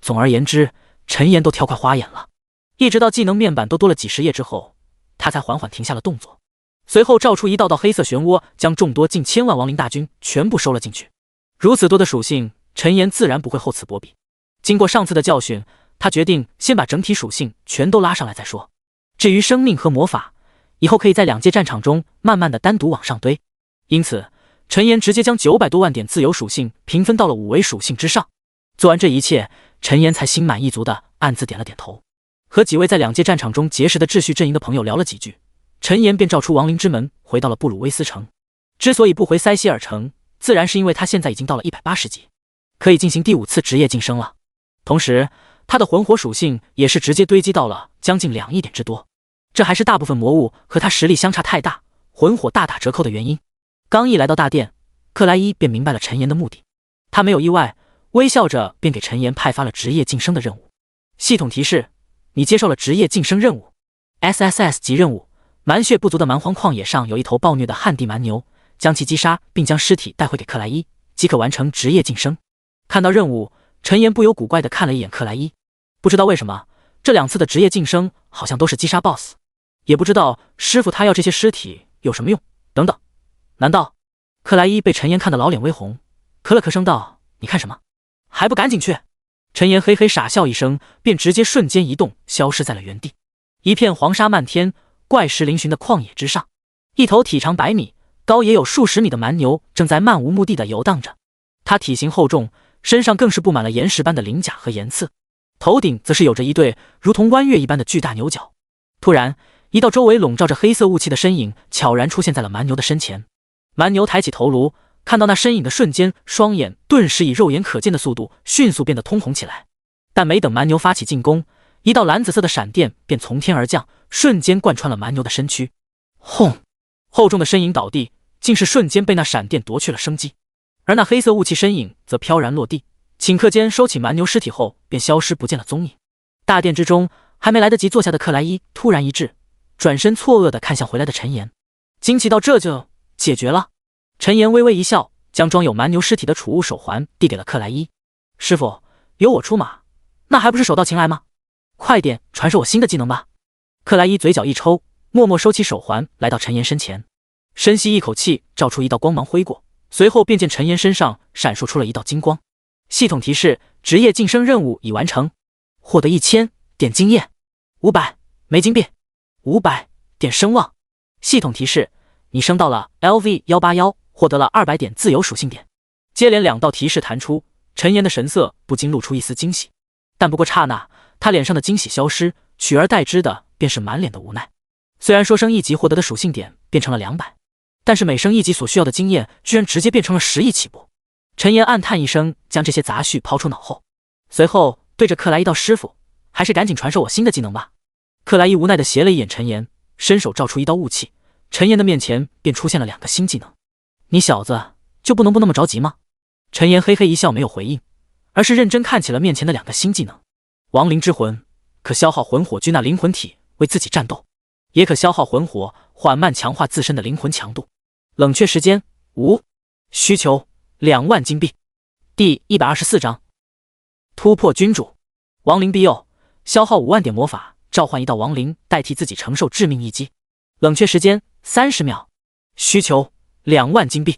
总而言之，陈岩都挑快花眼了。一直到技能面板都多了几十页之后，他才缓缓停下了动作，随后照出一道道黑色漩涡，将众多近1000万亡灵大军全部收了进去。如此多的属性，陈岩自然不会厚此薄彼。经过上次的教训，他决定先把整体属性全都拉上来再说。至于生命和魔法，以后可以在2阶战场中慢慢的单独往上堆。因此，陈岩直接将900多万点自由属性平分到了5维属性之上。做完这一切，陈岩才心满意足的暗自点了点头。和几位在2阶战场中结识的秩序阵营的朋友聊了几句，陈岩便召出亡灵之门，回到了布鲁威斯城。之所以不回塞西尔城，自然是因为他现在已经到了180级，可以进行第5次职业晋升了。同时，他的魂火属性也是直接堆积到了将近2亿点之多，这还是大部分魔物和他实力相差太大，魂火大打折扣的原因。刚一来到大殿，克莱伊便明白了陈岩的目的，他没有意外，微笑着便给陈岩派发了职业晋升的任务。系统提示：你接受了职业晋升任务。SSS 级任务：蛮血不足的蛮荒旷野上有一头暴虐的旱地蛮牛，将其击杀并将尸体带回给克莱伊，即可完成职业晋升。看到任务，陈岩不由古怪地看了一眼克莱伊，不知道为什么这2次的职业晋升好像都是击杀 BOSS， 也不知道师傅他要这些尸体有什么用等等。难道？克莱伊被陈岩看得老脸微红，咳了咳声道：你看什么？还不赶紧去！陈岩嘿嘿傻笑一声，便直接瞬间移动，消失在了原地。一片黄沙漫天、怪石嶙峋的旷野之上，一头体长100米、高也有数十米的蛮牛正在漫无目的地游荡着。它体型厚重，身上更是布满了岩石般的鳞甲和岩刺，头顶则是有着一对如同弯月一般的巨大牛角。突然，一道周围笼罩着黑色雾气的身影悄然出现在了蛮牛的身前。蛮牛抬起头颅，看到那身影的瞬间，双眼顿时以肉眼可见的速度迅速变得通红起来。但没等蛮牛发起进攻，一道蓝紫色的闪电便从天而降，瞬间贯穿了蛮牛的身躯。轰！厚重的身影倒地，竟是瞬间被那闪电夺去了生机。而那黑色雾气身影则飘然落地，顷刻间收起蛮牛尸体后便消失不见了踪影。大殿之中，还没来得及坐下的克莱伊突然一滞，转身错愕地看向回来的陈岩，惊奇到这就解决了。陈岩微微一笑，将装有蛮牛尸体的储物手环递给了克莱伊。师傅，由我出马，那还不是手到擒来吗？快点传授我新的技能吧。克莱伊嘴角一抽，默默收起手环，来到陈岩身前，深吸一口气，照出一道光芒挥过，随后便见陈岩身上闪烁出了一道金光。系统提示：职业晋升任务已完成，获得1000点经验，500枚金币，500点声望。系统提示：你升到了 LV181，获得了200点自由属性点。接连2道提示弹出，陈岩的神色不禁露出一丝惊喜，但不过刹那，他脸上的惊喜消失，取而代之的便是满脸的无奈。虽然说升1级获得的属性点变成了200，但是每升1级所需要的经验居然直接变成了10亿起步。陈岩暗叹一声，将这些杂绪抛出脑后，随后对着克莱伊道：师傅，还是赶紧传授我新的技能吧。克莱伊无奈地斜了一眼陈岩，伸手照出一道雾气，陈岩的面前便出现了2个新技能。你小子就不能不那么着急吗？陈岩嘿嘿一笑，没有回应，而是认真看起了面前的2个新技能。亡灵之魂，可消耗魂火聚纳灵魂体为自己战斗，也可消耗魂火缓慢强化自身的灵魂强度。冷却时间5，需求2万金币。第124章突破君主。亡灵庇佑，消耗5万点魔法，召唤一道亡灵代替自己承受致命一击。冷却时间30秒，需求2万金币。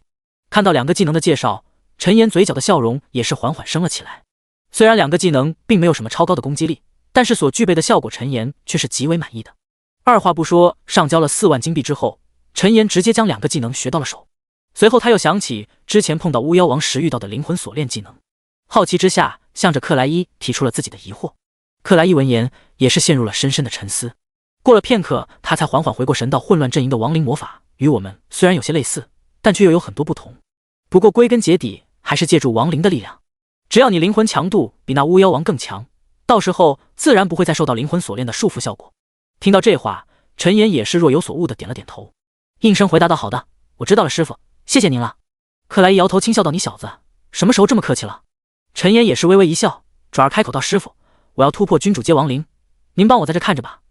看到2个技能的介绍，陈岩嘴角的笑容也是缓缓升了起来。虽然两个技能并没有什么超高的攻击力，但是所具备的效果陈岩却是极为满意的。二话不说，上交了4万金币之后，陈岩直接将两个技能学到了手。随后他又想起之前碰到巫妖王时遇到的灵魂锁链技能，好奇之下向着克莱伊提出了自己的疑惑。克莱伊闻言也是陷入了深深的沉思。过了片刻，他才缓缓回过神道，混乱阵营的亡灵魔法与我们虽然有些类似，但却又有很多不同。不过归根结底还是借助亡灵的力量，只要你灵魂强度比那巫妖王更强，到时候自然不会再受到灵魂锁链的束缚效果。听到这话，陈岩也是若有所悟的点了点头，应声回答道：“好的，我知道了，师傅，谢谢您了。”克莱伊摇头轻笑道：“你小子什么时候这么客气了？”陈岩也是微微一笑，转而开口道：“师傅，我要突破君主阶亡灵，您帮我在这看着吧。”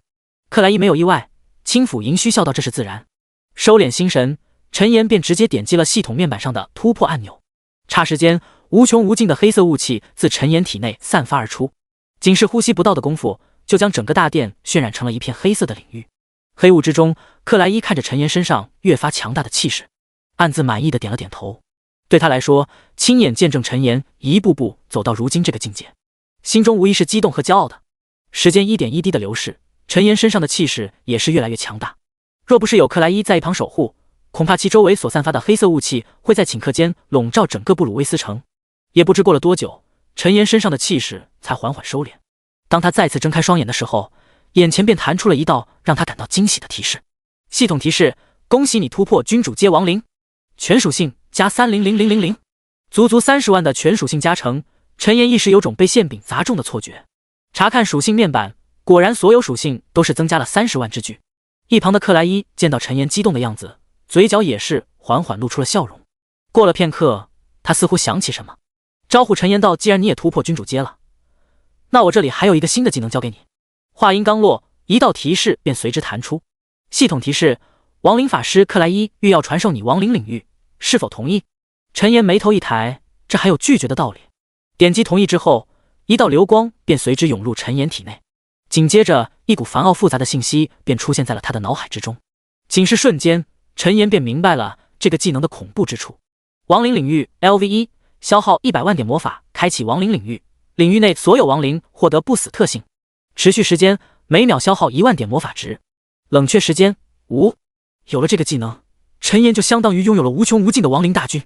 克莱伊没有意外，轻抚银须笑道：“这是自然。”收敛心神，陈岩便直接点击了系统面板上的突破按钮。霎时间，无穷无尽的黑色雾气自陈岩体内散发而出，仅是呼吸不到的功夫，就将整个大殿渲染成了一片黑色的领域。黑雾之中，克莱伊看着陈岩身上越发强大的气势，暗自满意的点了点头。对他来说，亲眼见证陈岩一步步走到如今这个境界，心中无疑是激动和骄傲的。时间一点一滴的流逝，陈岩身上的气势也是越来越强大。若不是有克莱伊在一旁守护，恐怕其周围所散发的黑色雾气会在顷刻间笼罩整个布鲁威斯城。也不知过了多久，陈岩身上的气势才缓缓收敛。当他再次睁开双眼的时候，眼前便弹出了一道让他感到惊喜的提示。系统提示：恭喜你突破君主阶亡灵，全属性加300000，足足30万的全属性加成。陈岩一时有种被馅饼砸中的错觉。查看属性面板，果然所有属性都是增加了30万之巨。一旁的克莱伊见到陈岩激动的样子，嘴角也是缓缓露出了笑容。过了片刻，他似乎想起什么，招呼陈岩道：“既然你也突破君主阶了，那我这里还有一个新的技能交给你。”话音刚落，一道提示便随之弹出。系统提示：亡灵法师克莱伊欲要传授你亡灵领域，是否同意？陈岩眉头一抬，这还有拒绝的道理？点击同意之后，一道流光便随之涌入陈岩体内，紧接着一股繁奥复杂的信息便出现在了他的脑海之中。仅是瞬间，陈岩便明白了这个技能的恐怖之处。亡灵领域 LV1， 消耗100万点魔法，开启亡灵领域，领域内所有亡灵获得不死特性，持续时间每秒消耗1万点魔法值，冷却时间5。有了这个技能，陈岩就相当于拥有了无穷无尽的亡灵大军。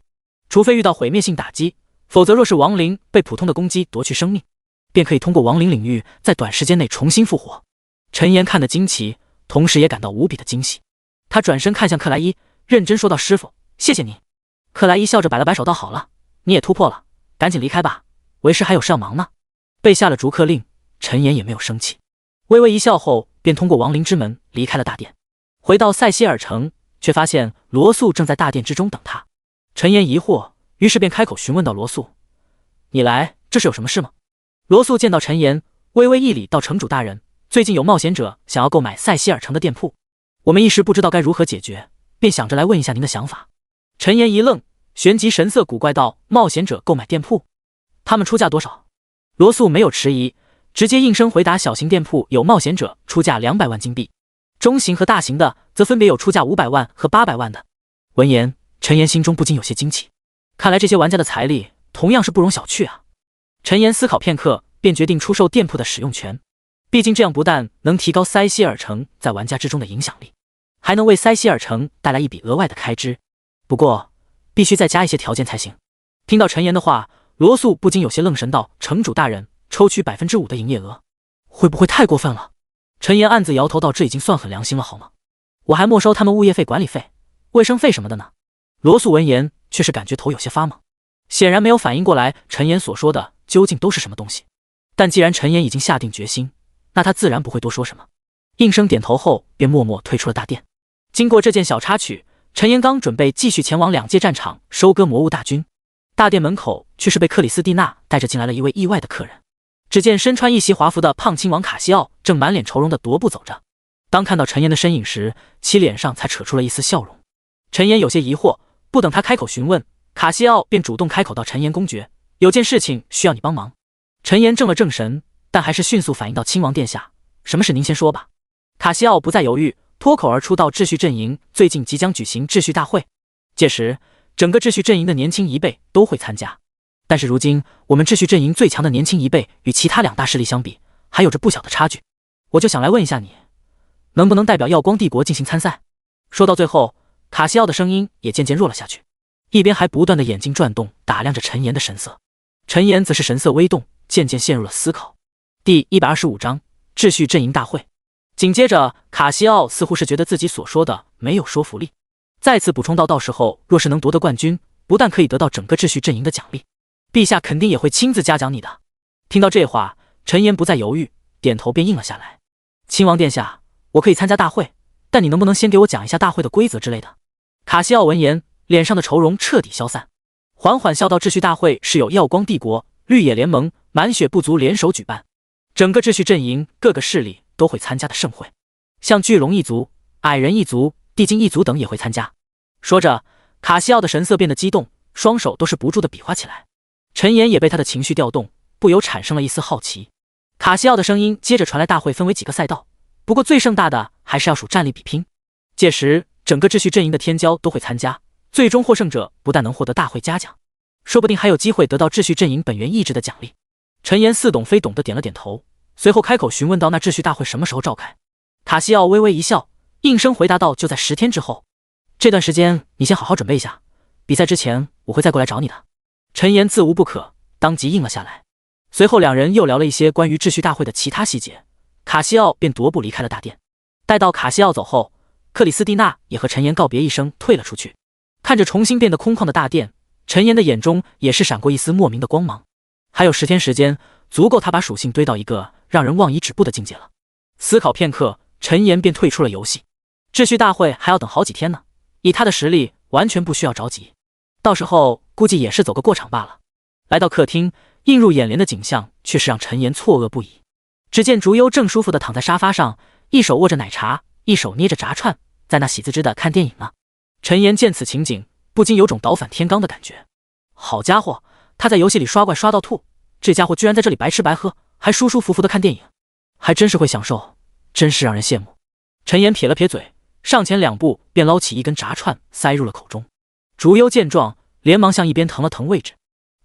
除非遇到毁灭性打击，否则若是亡灵被普通的攻击夺去生命，便可以通过亡灵领域在短时间内重新复活。陈岩看得惊奇，同时也感到无比的惊喜。他转身看向克莱伊，认真说道：“师傅，谢谢你。”克莱伊笑着摆了摆手道：“好了，你也突破了，赶紧离开吧，为师还有事要忙呢。”被下了逐客令，陈岩也没有生气，微微一笑后便通过亡灵之门离开了大殿。回到塞西尔城，却发现罗素正在大殿之中等他。陈岩疑惑，于是便开口询问道：“罗素，你来这是有什么事吗？”罗素见到陈岩，微微一礼道：“城主大人，最近有冒险者想要购买塞西尔城的店铺，我们一时不知道该如何解决，便想着来问一下您的想法。”陈岩一愣，旋即神色古怪道：“冒险者购买店铺，他们出价多少？”罗素没有迟疑，直接应声回答：“小型店铺有冒险者出价200万金币，中型和大型的则分别有出价500万和800万的。”闻言，陈岩心中不禁有些惊奇，看来这些玩家的财力同样是不容小觑啊。陈岩思考片刻，便决定出售店铺的使用权，毕竟这样不但能提高塞西尔城在玩家之中的影响力，还能为塞西尔城带来一笔额外的开支。不过必须再加一些条件才行。听到陈岩的话，罗素不禁有些愣神道：“城主大人，抽取5%的营业额，会不会太过分了？”陈岩暗自摇头道：“这已经算很良心了好吗？我还没收他们物业费、管理费、卫生费什么的呢。”罗素闻言却是感觉头有些发懵，显然没有反应过来陈岩所说的究竟都是什么东西。但既然陈岩已经下定决心，那他自然不会多说什么，应声点头后便默默退出了大殿。经过这件小插曲，陈岩刚准备继续前往2界战场收割魔物大军，大殿门口却是被克里斯蒂娜带着进来了一位意外的客人。只见身穿一袭华服的胖亲王卡西奥正满脸愁容的踱步走着，当看到陈岩的身影时，其脸上才扯出了一丝笑容。陈岩有些疑惑，不等他开口询问，卡西奥便主动开口道：“陈岩公爵，有件事情需要你帮忙。”陈岩正了正神，但还是迅速反应到：“亲王殿下，什么事您先说吧。”卡西奥不再犹豫，脱口而出道：“秩序阵营最近即将举行秩序大会，届时整个秩序阵营的年轻一辈都会参加，但是如今我们秩序阵营最强的年轻一辈与其他两大势力相比，还有着不小的差距。我就想来问一下你，能不能代表耀光帝国进行参赛？说到最后，卡西奥的声音也渐渐弱了下去，一边还不断的眼睛转动，打量着陈岩的神色。陈岩则是神色微动，渐渐陷入了思考。第125章秩序阵营大会。紧接着，卡西奥似乎是觉得自己所说的没有说服力，再次补充到时候若是能夺得冠军，不但可以得到整个秩序阵营的奖励，陛下肯定也会亲自嘉奖你的。听到这话，陈岩不再犹豫，点头便应了下来。亲王殿下，我可以参加大会，但你能不能先给我讲一下大会的规则之类的？卡西奥闻言，脸上的愁容彻底消散，缓缓笑道：秩序大会是由耀光帝国、绿野联盟、满血部族联手举办，整个秩序阵营各个势力都会参加的盛会，像巨龙一族、矮人一族、地精一族等也会参加。说着，卡西奥的神色变得激动，双手都是不住的比划起来。陈岩也被他的情绪调动，不由产生了一丝好奇。卡西奥的声音接着传来：大会分为几个赛道，不过最盛大的还是要数战力比拼。届时整个秩序阵营的天骄都会参加，最终获胜者不但能获得大会嘉奖，说不定还有机会得到秩序阵营本源意志的奖励。陈岩似懂非懂的点了点头，随后开口询问道：那秩序大会什么时候召开？卡西奥微微一笑，应声回答道：就在10天之后。这段时间你先好好准备一下，比赛之前我会再过来找你的。陈岩自无不可，当即应了下来。随后两人又聊了一些关于秩序大会的其他细节，卡西奥便踱步离开了大殿。待到卡西奥走后，克里斯蒂娜也和陈岩告别一声，退了出去。看着重新变得空旷的大殿，陈岩的眼中也是闪过一丝莫名的光芒。还有10天时间，足够他把属性堆到一个让人望而止步的境界了。思考片刻，陈岩便退出了游戏。秩序大会还要等好几天呢，以他的实力完全不需要着急，到时候估计也是走个过场罢了。来到客厅，映入眼帘的景象却是让陈岩错愕不已。只见竹优正舒服地躺在沙发上，一手握着奶茶，一手捏着炸串，在那喜滋滋的看电影呢。陈岩见此情景，不禁有种倒反天罡的感觉。好家伙，他在游戏里刷怪刷到吐，这家伙居然在这里白吃白喝，还舒舒服服的看电影，还真是会享受，真是让人羡慕。陈岩撇了撇嘴，上前2步便捞起一根炸串塞入了口中。竹优见状，连忙向一边腾了腾位置，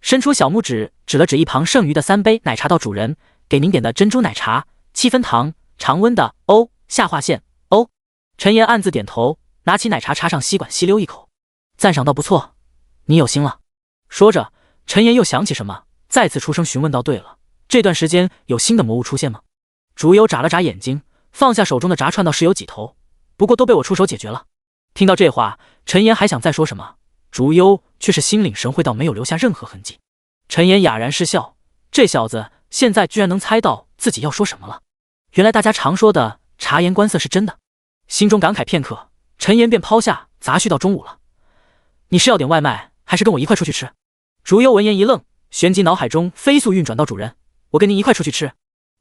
伸出小拇指指了指一旁剩余的3杯奶茶道：主人，给您点的珍珠奶茶，7分糖，常温的哦，下划线哦。陈岩暗自点头，拿起奶茶插上吸管吸溜一口，赞赏道：不错，你有心了。说着，陈岩又想起什么，再次出声询问道：对了，这段时间有新的魔物出现吗？竹优眨了眨眼睛，放下手中的炸串道：是有几头，不过都被我出手解决了。听到这话，陈岩还想再说什么，竹优却是心领神会到没有留下任何痕迹。陈岩哑然失笑，这小子现在居然能猜到自己要说什么了，原来大家常说的察言观色是真的。心中感慨片刻，陈岩便抛下杂絮道：中午了，你是要点外卖还是跟我一块出去吃？竹优闻言一愣，旋即脑海中飞速运转到：主人，我跟您一块出去吃？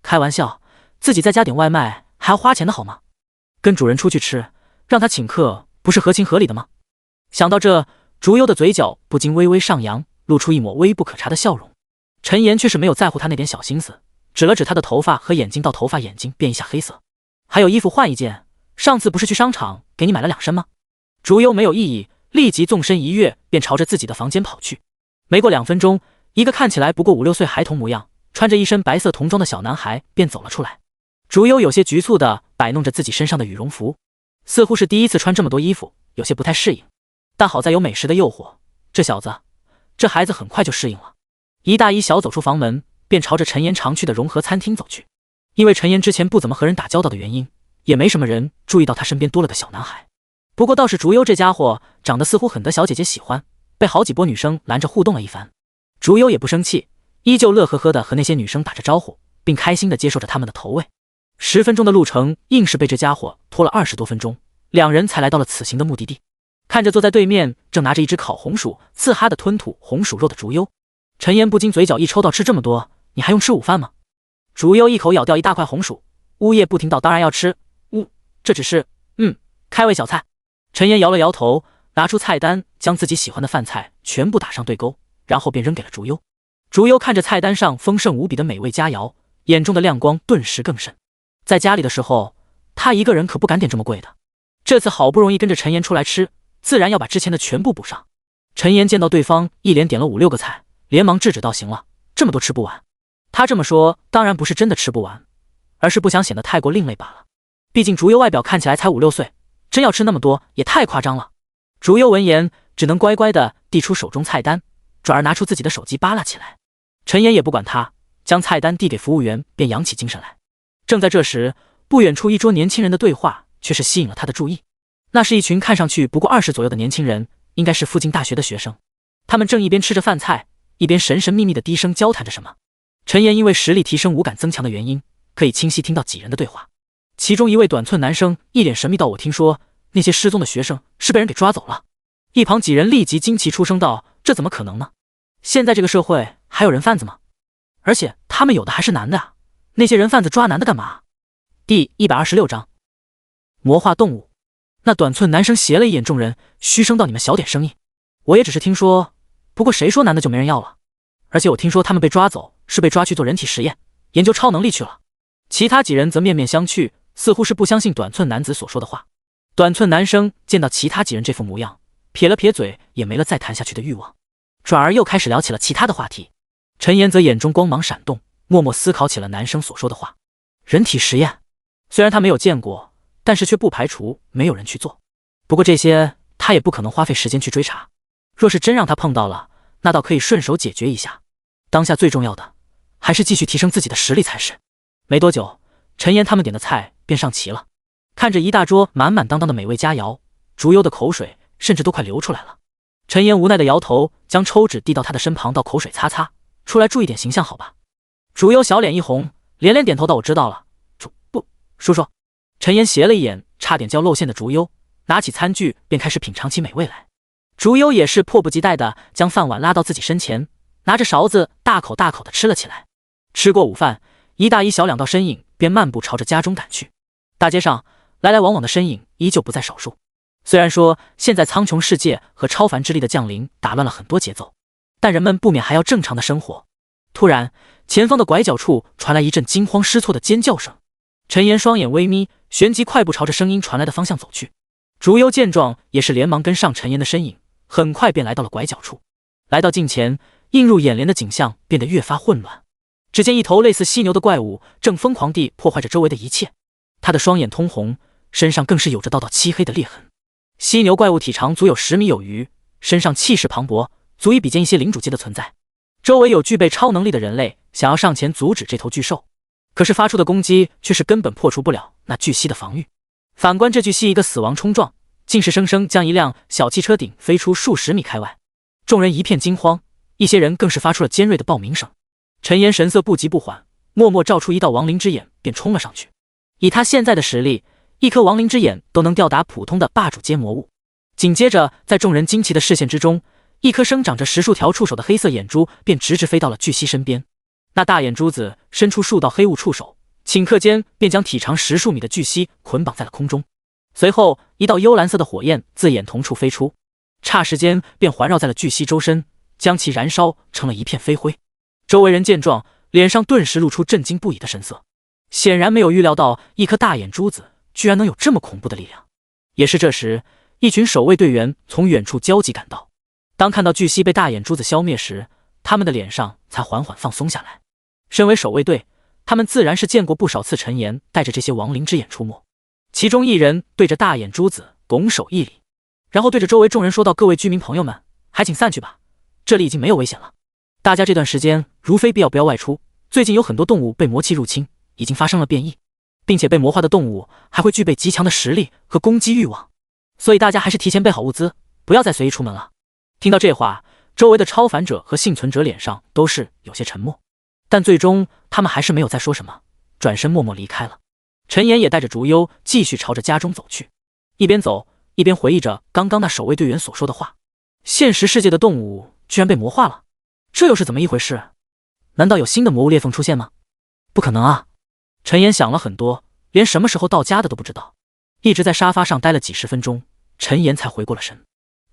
开玩笑，自己在家点外卖还要花钱的好吗？跟主人出去吃，让他请客不是合情合理的吗？想到这，竹优的嘴角不禁微微上扬，露出一抹微不可察的笑容。陈岩却是没有在乎他那点小心思，指了指他的头发和眼睛道：头发眼睛变一下黑色，还有衣服换一件，上次不是去商场给你买了2身吗？竹优没有异议，立即纵身一跃，便朝着自己的房间跑去。没过2分钟，一个看起来不过5、6岁孩童模样，穿着一身白色童装的小男孩便走了出来。竹优有些局促地摆弄着自己身上的羽绒服，似乎是第一次穿这么多衣服，有些不太适应。但好在有美食的诱惑，这孩子很快就适应了。一大一小走出房门，便朝着陈岩常去的融合餐厅走去。因为陈岩之前不怎么和人打交道的原因，也没什么人注意到他身边多了个小男孩。不过倒是竹优这家伙长得似乎很得小姐姐喜欢，被好几波女生拦着互动了一番。竹优也不生气，依旧乐呵呵的和那些女生打着招呼，并开心的接受着他们的投喂。10分钟的路程，硬是被这家伙拖了20多分钟，两人才来到了此行的目的地。看着坐在对面正拿着一只烤红薯刺哈的吞吐红薯肉的竹优，陈岩不禁嘴角一抽道：吃这么多，你还用吃午饭吗？竹优一口咬掉一大块红薯，呜咽不停道：当然要吃，这只是开胃小菜。陈岩摇了摇头，拿出菜单，将自己喜欢的饭菜全部打上对勾，然后便扔给了竹优。竹优看着菜单上丰盛无比的美味佳肴，眼中的亮光顿时更甚。在家里的时候，他一个人可不敢点这么贵的，这次好不容易跟着陈岩出来吃，自然要把之前的全部补上。陈岩见到对方一连点了5、6个菜，连忙制止道：“行了，这么多吃不完。”他这么说当然不是真的吃不完，而是不想显得太过另类罢了。毕竟竹优外表看起来才5、6岁，真要吃那么多也太夸张了。竹优闻言只能乖乖地递出手中菜单，转而拿出自己的手机扒拉起来。陈岩也不管他，将菜单递给服务员，便扬起精神来。正在这时，不远处一桌年轻人的对话却是吸引了他的注意。那是一群看上去不过20左右的年轻人，应该是附近大学的学生。他们正一边吃着饭菜，一边神神秘秘的低声交谈着什么。陈岩因为实力提升、五感增强的原因，可以清晰听到几人的对话。其中一位短寸男生一脸神秘道：“我听说那些失踪的学生是被人给抓走了。”一旁几人立即惊奇出声道：“这怎么可能呢？现在这个社会还有人贩子吗？而且他们有的还是男的啊！那些人贩子抓男的干嘛？”第126章魔化动物。那短寸男生斜了一眼众人，嘘声道：“你们小点声音，我也只是听说，不过谁说男的就没人要了？而且我听说他们被抓走是被抓去做人体实验，研究超能力去了。”其他几人则面面相觑，似乎是不相信短寸男子所说的话。短寸男生见到其他几人这副模样，撇了撇嘴，也没了再谈下去的欲望，转而又开始聊起了其他的话题。陈岩则眼中光芒闪动，默默思考起了男生所说的话。人体实验，虽然他没有见过，但是却不排除没有人去做。不过这些他也不可能花费时间去追查，若是真让他碰到了，那倒可以顺手解决一下。当下最重要的还是继续提升自己的实力才是。没多久，陈岩他们点的菜便上齐了。看着一大桌满满当当的美味佳肴，竹优的口水甚至都快流出来了。陈岩无奈的摇头，将抽纸递到他的身旁，道：“口水擦擦，出来注意点形象好吧？”竹优小脸一红，连连点头道：“我知道了，叔叔。”陈岩斜了一眼差点就要露馅的竹优，拿起餐具便开始品尝起美味来。竹优也是迫不及待地将饭碗拉到自己身前，拿着勺子大口大口地吃了起来。吃过午饭，一大一小两道身影便漫步朝着家中赶去。大街上来来往往的身影依旧不在少数。虽然说现在苍穹世界和超凡之力的降临打乱了很多节奏，但人们不免还要正常的生活。突然，前方的拐角处传来一阵惊慌失措的尖叫声。陈岩双眼微眯，旋即快步朝着声音传来的方向走去。竹优见状，也是连忙跟上陈岩的身影，很快便来到了拐角处。来到近前，映入眼帘的景象变得越发混乱。只见一头类似犀牛的怪物正疯狂地破坏着周围的一切，他的双眼通红，身上更是有着道道漆黑的裂痕。犀牛怪物体长足有10米有余，身上气势磅礴，足以比肩一些领主阶的存在。周围有具备超能力的人类想要上前阻止这头巨兽，可是发出的攻击却是根本破除不了那巨蜥的防御。反观这巨蜥一个死亡冲撞，竟是生生将一辆小汽车顶飞出数10米开外。众人一片惊慌，一些人更是发出了尖锐的爆鸣声。陈岩神色不急不缓，默默照出一道亡灵之眼，便冲了上去。以他现在的实力，一颗亡灵之眼都能吊打普通的霸主阶魔物。紧接着，在众人惊奇的视线之中，一颗生长着10数条触手的黑色眼珠便直直飞到了巨蜥身边。那大眼珠子伸出数道黑雾触手，顷刻间便将体长10数米的巨蜥捆绑在了空中。随后，一道幽蓝色的火焰自眼瞳处飞出，霎时间便环绕在了巨蜥周身，将其燃烧成了一片飞灰。周围人见状，脸上顿时露出震惊不已的神色，显然没有预料到一颗大眼珠子居然能有这么恐怖的力量。也是这时，一群守卫队员从远处焦急赶到。当看到巨蜥被大眼珠子消灭时，他们的脸上才缓缓放松下来。身为守卫队，他们自然是见过不少次陈岩带着这些亡灵之眼出没。其中一人对着大眼珠子拱手一礼，然后对着周围众人说道：“各位居民朋友们，还请散去吧，这里已经没有危险了。大家这段时间如非必要不要外出，最近有很多动物被魔气入侵，已经发生了变异，并且被魔化的动物还会具备极强的实力和攻击欲望，所以大家还是提前备好物资，不要再随意出门了。”听到这话，周围的超凡者和幸存者脸上都是有些沉默，但最终他们还是没有再说什么，转身默默离开了。陈岩也带着竹优继续朝着家中走去，一边走一边回忆着刚刚那守卫队员所说的话。现实世界的动物居然被魔化了，这又是怎么一回事？难道有新的魔物裂缝出现吗？不可能啊！陈岩想了很多，连什么时候到家的都不知道，一直在沙发上待了几10分钟，陈岩才回过了神。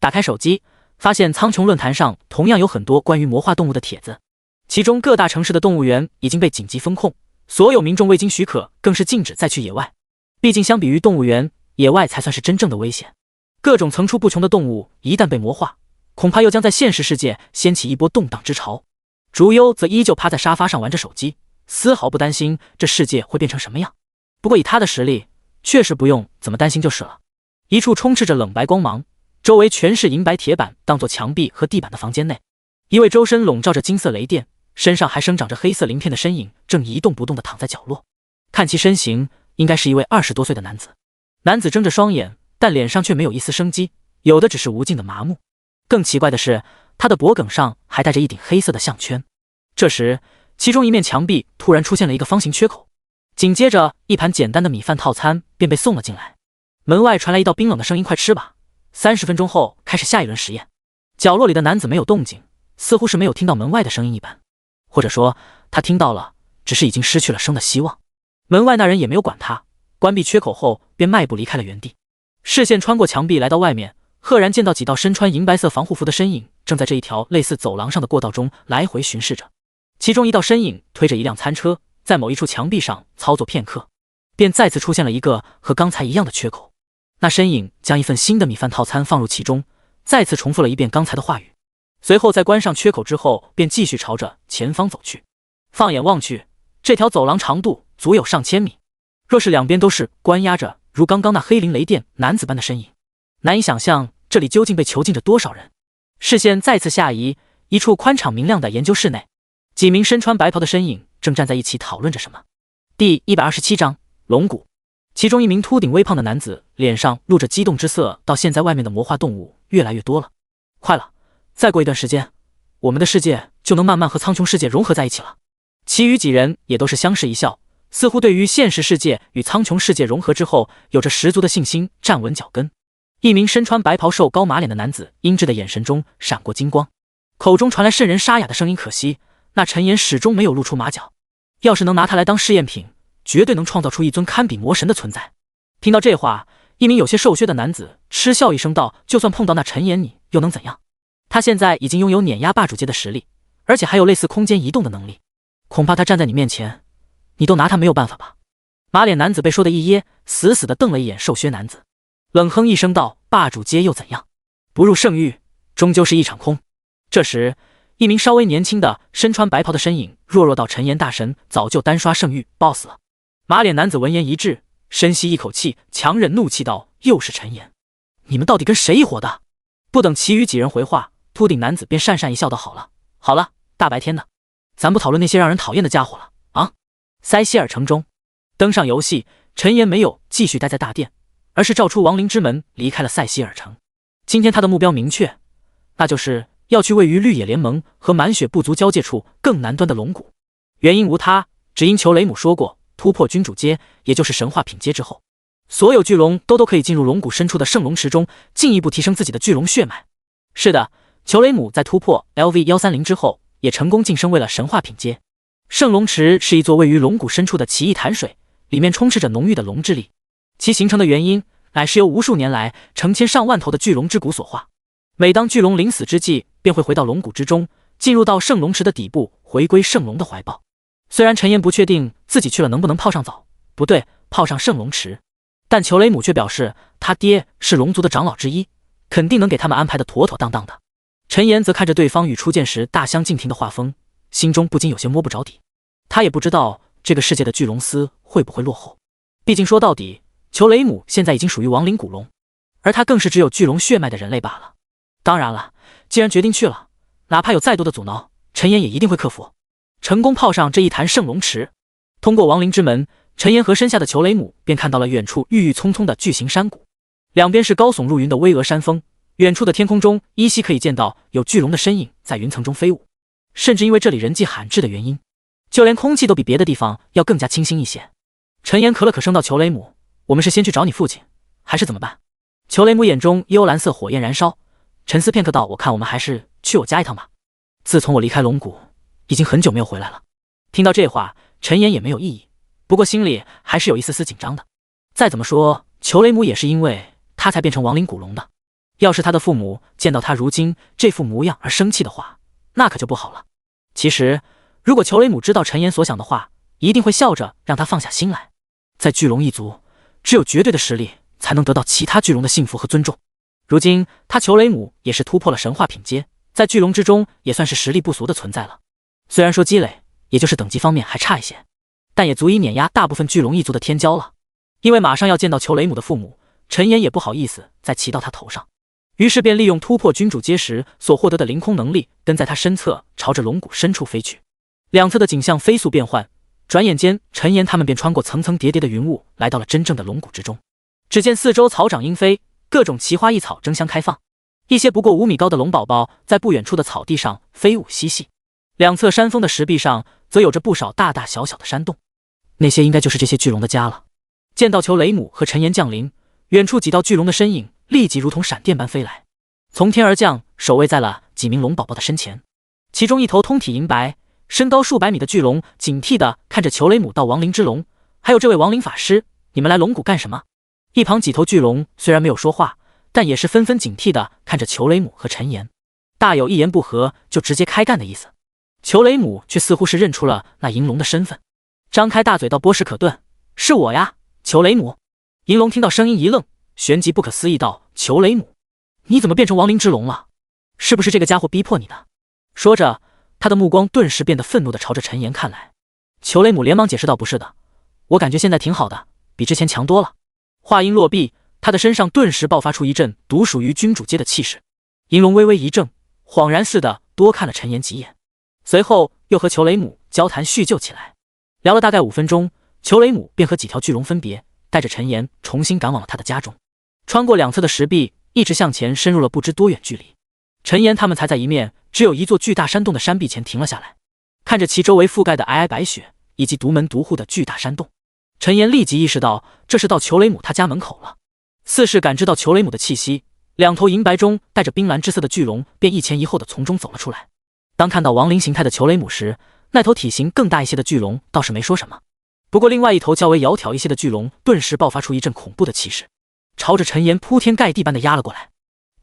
打开手机，发现苍穹论坛上同样有很多关于魔化动物的帖子，其中各大城市的动物园已经被紧急封控，所有民众未经许可更是禁止再去野外。毕竟相比于动物园，野外才算是真正的危险。各种层出不穷的动物一旦被魔化，恐怕又将在现实世界掀起一波动荡之潮。竹优则依旧趴在沙发上玩着手机，丝毫不担心这世界会变成什么样。不过以他的实力，确实不用怎么担心就是了。一处充斥着冷白光芒，周围全是银白铁板当作墙壁和地板的房间内，一位周身笼罩着金色雷电，身上还生长着黑色鳞片的身影正一动不动地躺在角落。看其身形，应该是一位20多岁的男子。男子睁着双眼，但脸上却没有一丝生机，有的只是无尽的麻木。更奇怪的是，他的脖颈上还戴着一顶黑色的项圈。这时，其中一面墙壁突然出现了一个方形缺口，紧接着一盘简单的米饭套餐便被送了进来。门外传来一道冰冷的声音：“快吃吧，30分钟后开始下一轮实验。”角落里的男子没有动静，似乎是没有听到门外的声音一般，或者说他听到了，只是已经失去了生的希望。门外那人也没有管他，关闭缺口后便迈步离开了原地。视线穿过墙壁来到外面，赫然见到几道身穿银白色防护服的身影正在这一条类似走廊上的过道中来回巡视着。其中一道身影推着一辆餐车，在某一处墙壁上操作片刻，便再次出现了一个和刚才一样的缺口。那身影将一份新的米饭套餐放入其中，再次重复了一遍刚才的话语，随后在关上缺口之后便继续朝着前方走去。放眼望去，这条走廊长度足有上千米，若是两边都是关押着如刚刚那黑鳞雷电男子般的身影，难以想象这里究竟被囚禁着多少人。视线再次下移，一处宽敞明亮的研究室内，几名身穿白袍的身影正站在一起讨论着什么。第127章龙骨。其中一名秃顶微胖的男子脸上露着激动之色，到现在外面的魔化动物越来越多了。快了，再过一段时间，我们的世界就能慢慢和苍穹世界融合在一起了。其余几人也都是相视一笑，似乎对于现实世界与苍穹世界融合之后有着十足的信心，站稳脚跟。一名身穿白袍瘦高马脸的男子阴鸷的眼神中闪过金光，口中传来渗人沙哑的声音：“可惜那陈岩始终没有露出马脚，要是能拿他来当试验品，绝对能创造出一尊堪比魔神的存在。”听到这话，一名有些瘦削的男子嗤笑一声道：“就算碰到那陈岩，你又能怎样？他现在已经拥有碾压霸主阶的实力，而且还有类似空间移动的能力，恐怕他站在你面前，你都拿他没有办法吧？”马脸男子被说的一噎，死死地瞪了一眼瘦削男子，冷哼一声道：“霸主阶又怎样？不入圣域，终究是一场空。”这时，一名稍微年轻的身穿白袍的身影弱弱到陈岩大神早就单刷圣域 BOSS 了。马脸男子闻言一滞，深吸一口气，强忍怒气道：“又是陈岩，你们到底跟谁一伙的？”不等其余几人回话，秃顶男子便讪讪一笑道：“好了好了，大白天的，咱不讨论那些让人讨厌的家伙了啊！”塞西尔城中，登上游戏，陈岩没有继续待在大殿，而是照出亡灵之门离开了塞西尔城。今天他的目标明确，那就是要去位于绿野联盟和满血部族交界处更南端的龙谷。原因无他，只因裘雷姆说过，突破君主阶，也就是神话品阶之后，所有巨龙都可以进入龙骨深处的圣龙池中，进一步提升自己的巨龙血脉。是的，裘雷姆在突破 LV130 之后，也成功晋升为了神话品阶。圣龙池是一座位于龙骨深处的奇异潭水，里面充斥着浓郁的龙之力，其形成的原因乃是由无数年来成千上万头的巨龙之骨所化。每当巨龙临死之际，便会回到龙骨之中，进入到圣龙池的底部，回归圣龙的怀抱。虽然陈岩不确定自己去了能不能泡上澡，不对，泡上圣龙池，但裘雷姆却表示他爹是龙族的长老之一，肯定能给他们安排的妥妥当当的。陈岩则看着对方与初见时大相径庭的画风，心中不禁有些摸不着底。他也不知道这个世界的巨龙丝会不会落后，毕竟说到底，裘雷姆现在已经属于亡灵古龙，而他更是只有巨龙血脉的人类罢了。当然了，既然决定去了，哪怕有再多的阻挠，陈岩也一定会克服，成功泡上这一潭圣龙池。通过亡灵之门，陈岩和身下的裘雷姆便看到了远处郁郁葱葱的巨型山谷，两边是高耸入云的巍峨山峰，远处的天空中依稀可以见到有巨龙的身影在云层中飞舞。甚至因为这里人迹罕至的原因，就连空气都比别的地方要更加清新一些。陈岩咳了咳声道：“裘雷姆，我们是先去找你父亲，还是怎么办？”裘雷姆眼中幽蓝色火焰燃烧，沉思片刻道：“我看我们还是去我家一趟吧。自从我离开龙谷，已经很久没有回来了。”听到这话，陈岩也没有异议，不过心里还是有一丝丝紧张的。再怎么说，裘雷姆也是因为他才变成亡灵古龙的，要是他的父母见到他如今这副模样而生气的话，那可就不好了。其实，如果裘雷姆知道陈岩所想的话，一定会笑着让他放下心来。在巨龙一族，只有绝对的实力才能得到其他巨龙的信服和尊重。如今他裘雷姆也是突破了神话品阶，在巨龙之中也算是实力不俗的存在了。虽然说积累，也就是等级方面还差一些，但也足以碾压大部分巨龙一族的天骄了。因为马上要见到裘雷姆的父母，陈岩也不好意思再骑到他头上，于是便利用突破君主阶时所获得的凌空能力，跟在他身侧朝着龙骨深处飞去。两侧的景象飞速变换，转眼间陈岩他们便穿过层层叠叠的云雾，来到了真正的龙骨之中。只见四周草长莺飞，各种奇花异草争相开放，一些不过5米高的龙宝宝在不远处的草地上飞舞嬉戏。两侧山峰的石壁上则有着不少大大小小的山洞，那些应该就是这些巨龙的家了。见到裘雷姆和陈岩降临，远处几道巨龙的身影立即如同闪电般飞来，从天而降，守卫在了几名龙宝宝的身前。其中一头通体银白、身高数百米的巨龙警惕地看着裘雷姆道：“亡灵之龙，还有这位亡灵法师，你们来龙谷干什么？”一旁几头巨龙虽然没有说话，但也是纷纷警惕地看着裘雷姆和陈岩，大有一言不合就直接开干的意思。裘雷姆却似乎是认出了那银龙的身份，张开大嘴道：“波什可顿，是我呀，裘雷姆。”银龙听到声音一愣，旋即不可思议道：“裘雷姆，你怎么变成亡灵之龙了？是不是这个家伙逼迫你的？”说着，他的目光顿时变得愤怒地朝着陈岩看来。裘雷姆连忙解释道：“不是的，我感觉现在挺好的，比之前强多了。”话音落毕，他的身上顿时爆发出一阵独属于君主阶的气势。银龙微微一怔，恍然似的多看了陈岩几眼，随后又和裘雷姆交谈叙旧起来。聊了大概5分钟，裘雷姆便和几条巨龙分别，带着陈岩重新赶往了他的家中。穿过两侧的石壁，一直向前深入了不知多远距离。陈岩他们才在一面只有一座巨大山洞的山壁前停了下来，看着其周围覆盖的皑皑白雪以及独门独户的巨大山洞，陈岩立即意识到这是到裘雷姆他家门口了。似是感知到裘雷姆的气息，两头银白中带着冰蓝之色的巨龙便一前一后的从中走了出来。当看到亡灵形态的裘雷姆时，那头体型更大一些的巨龙倒是没说什么，不过另外一头较为窈窕一些的巨龙顿时爆发出一阵恐怖的气势，朝着陈岩铺天盖地般的压了过来。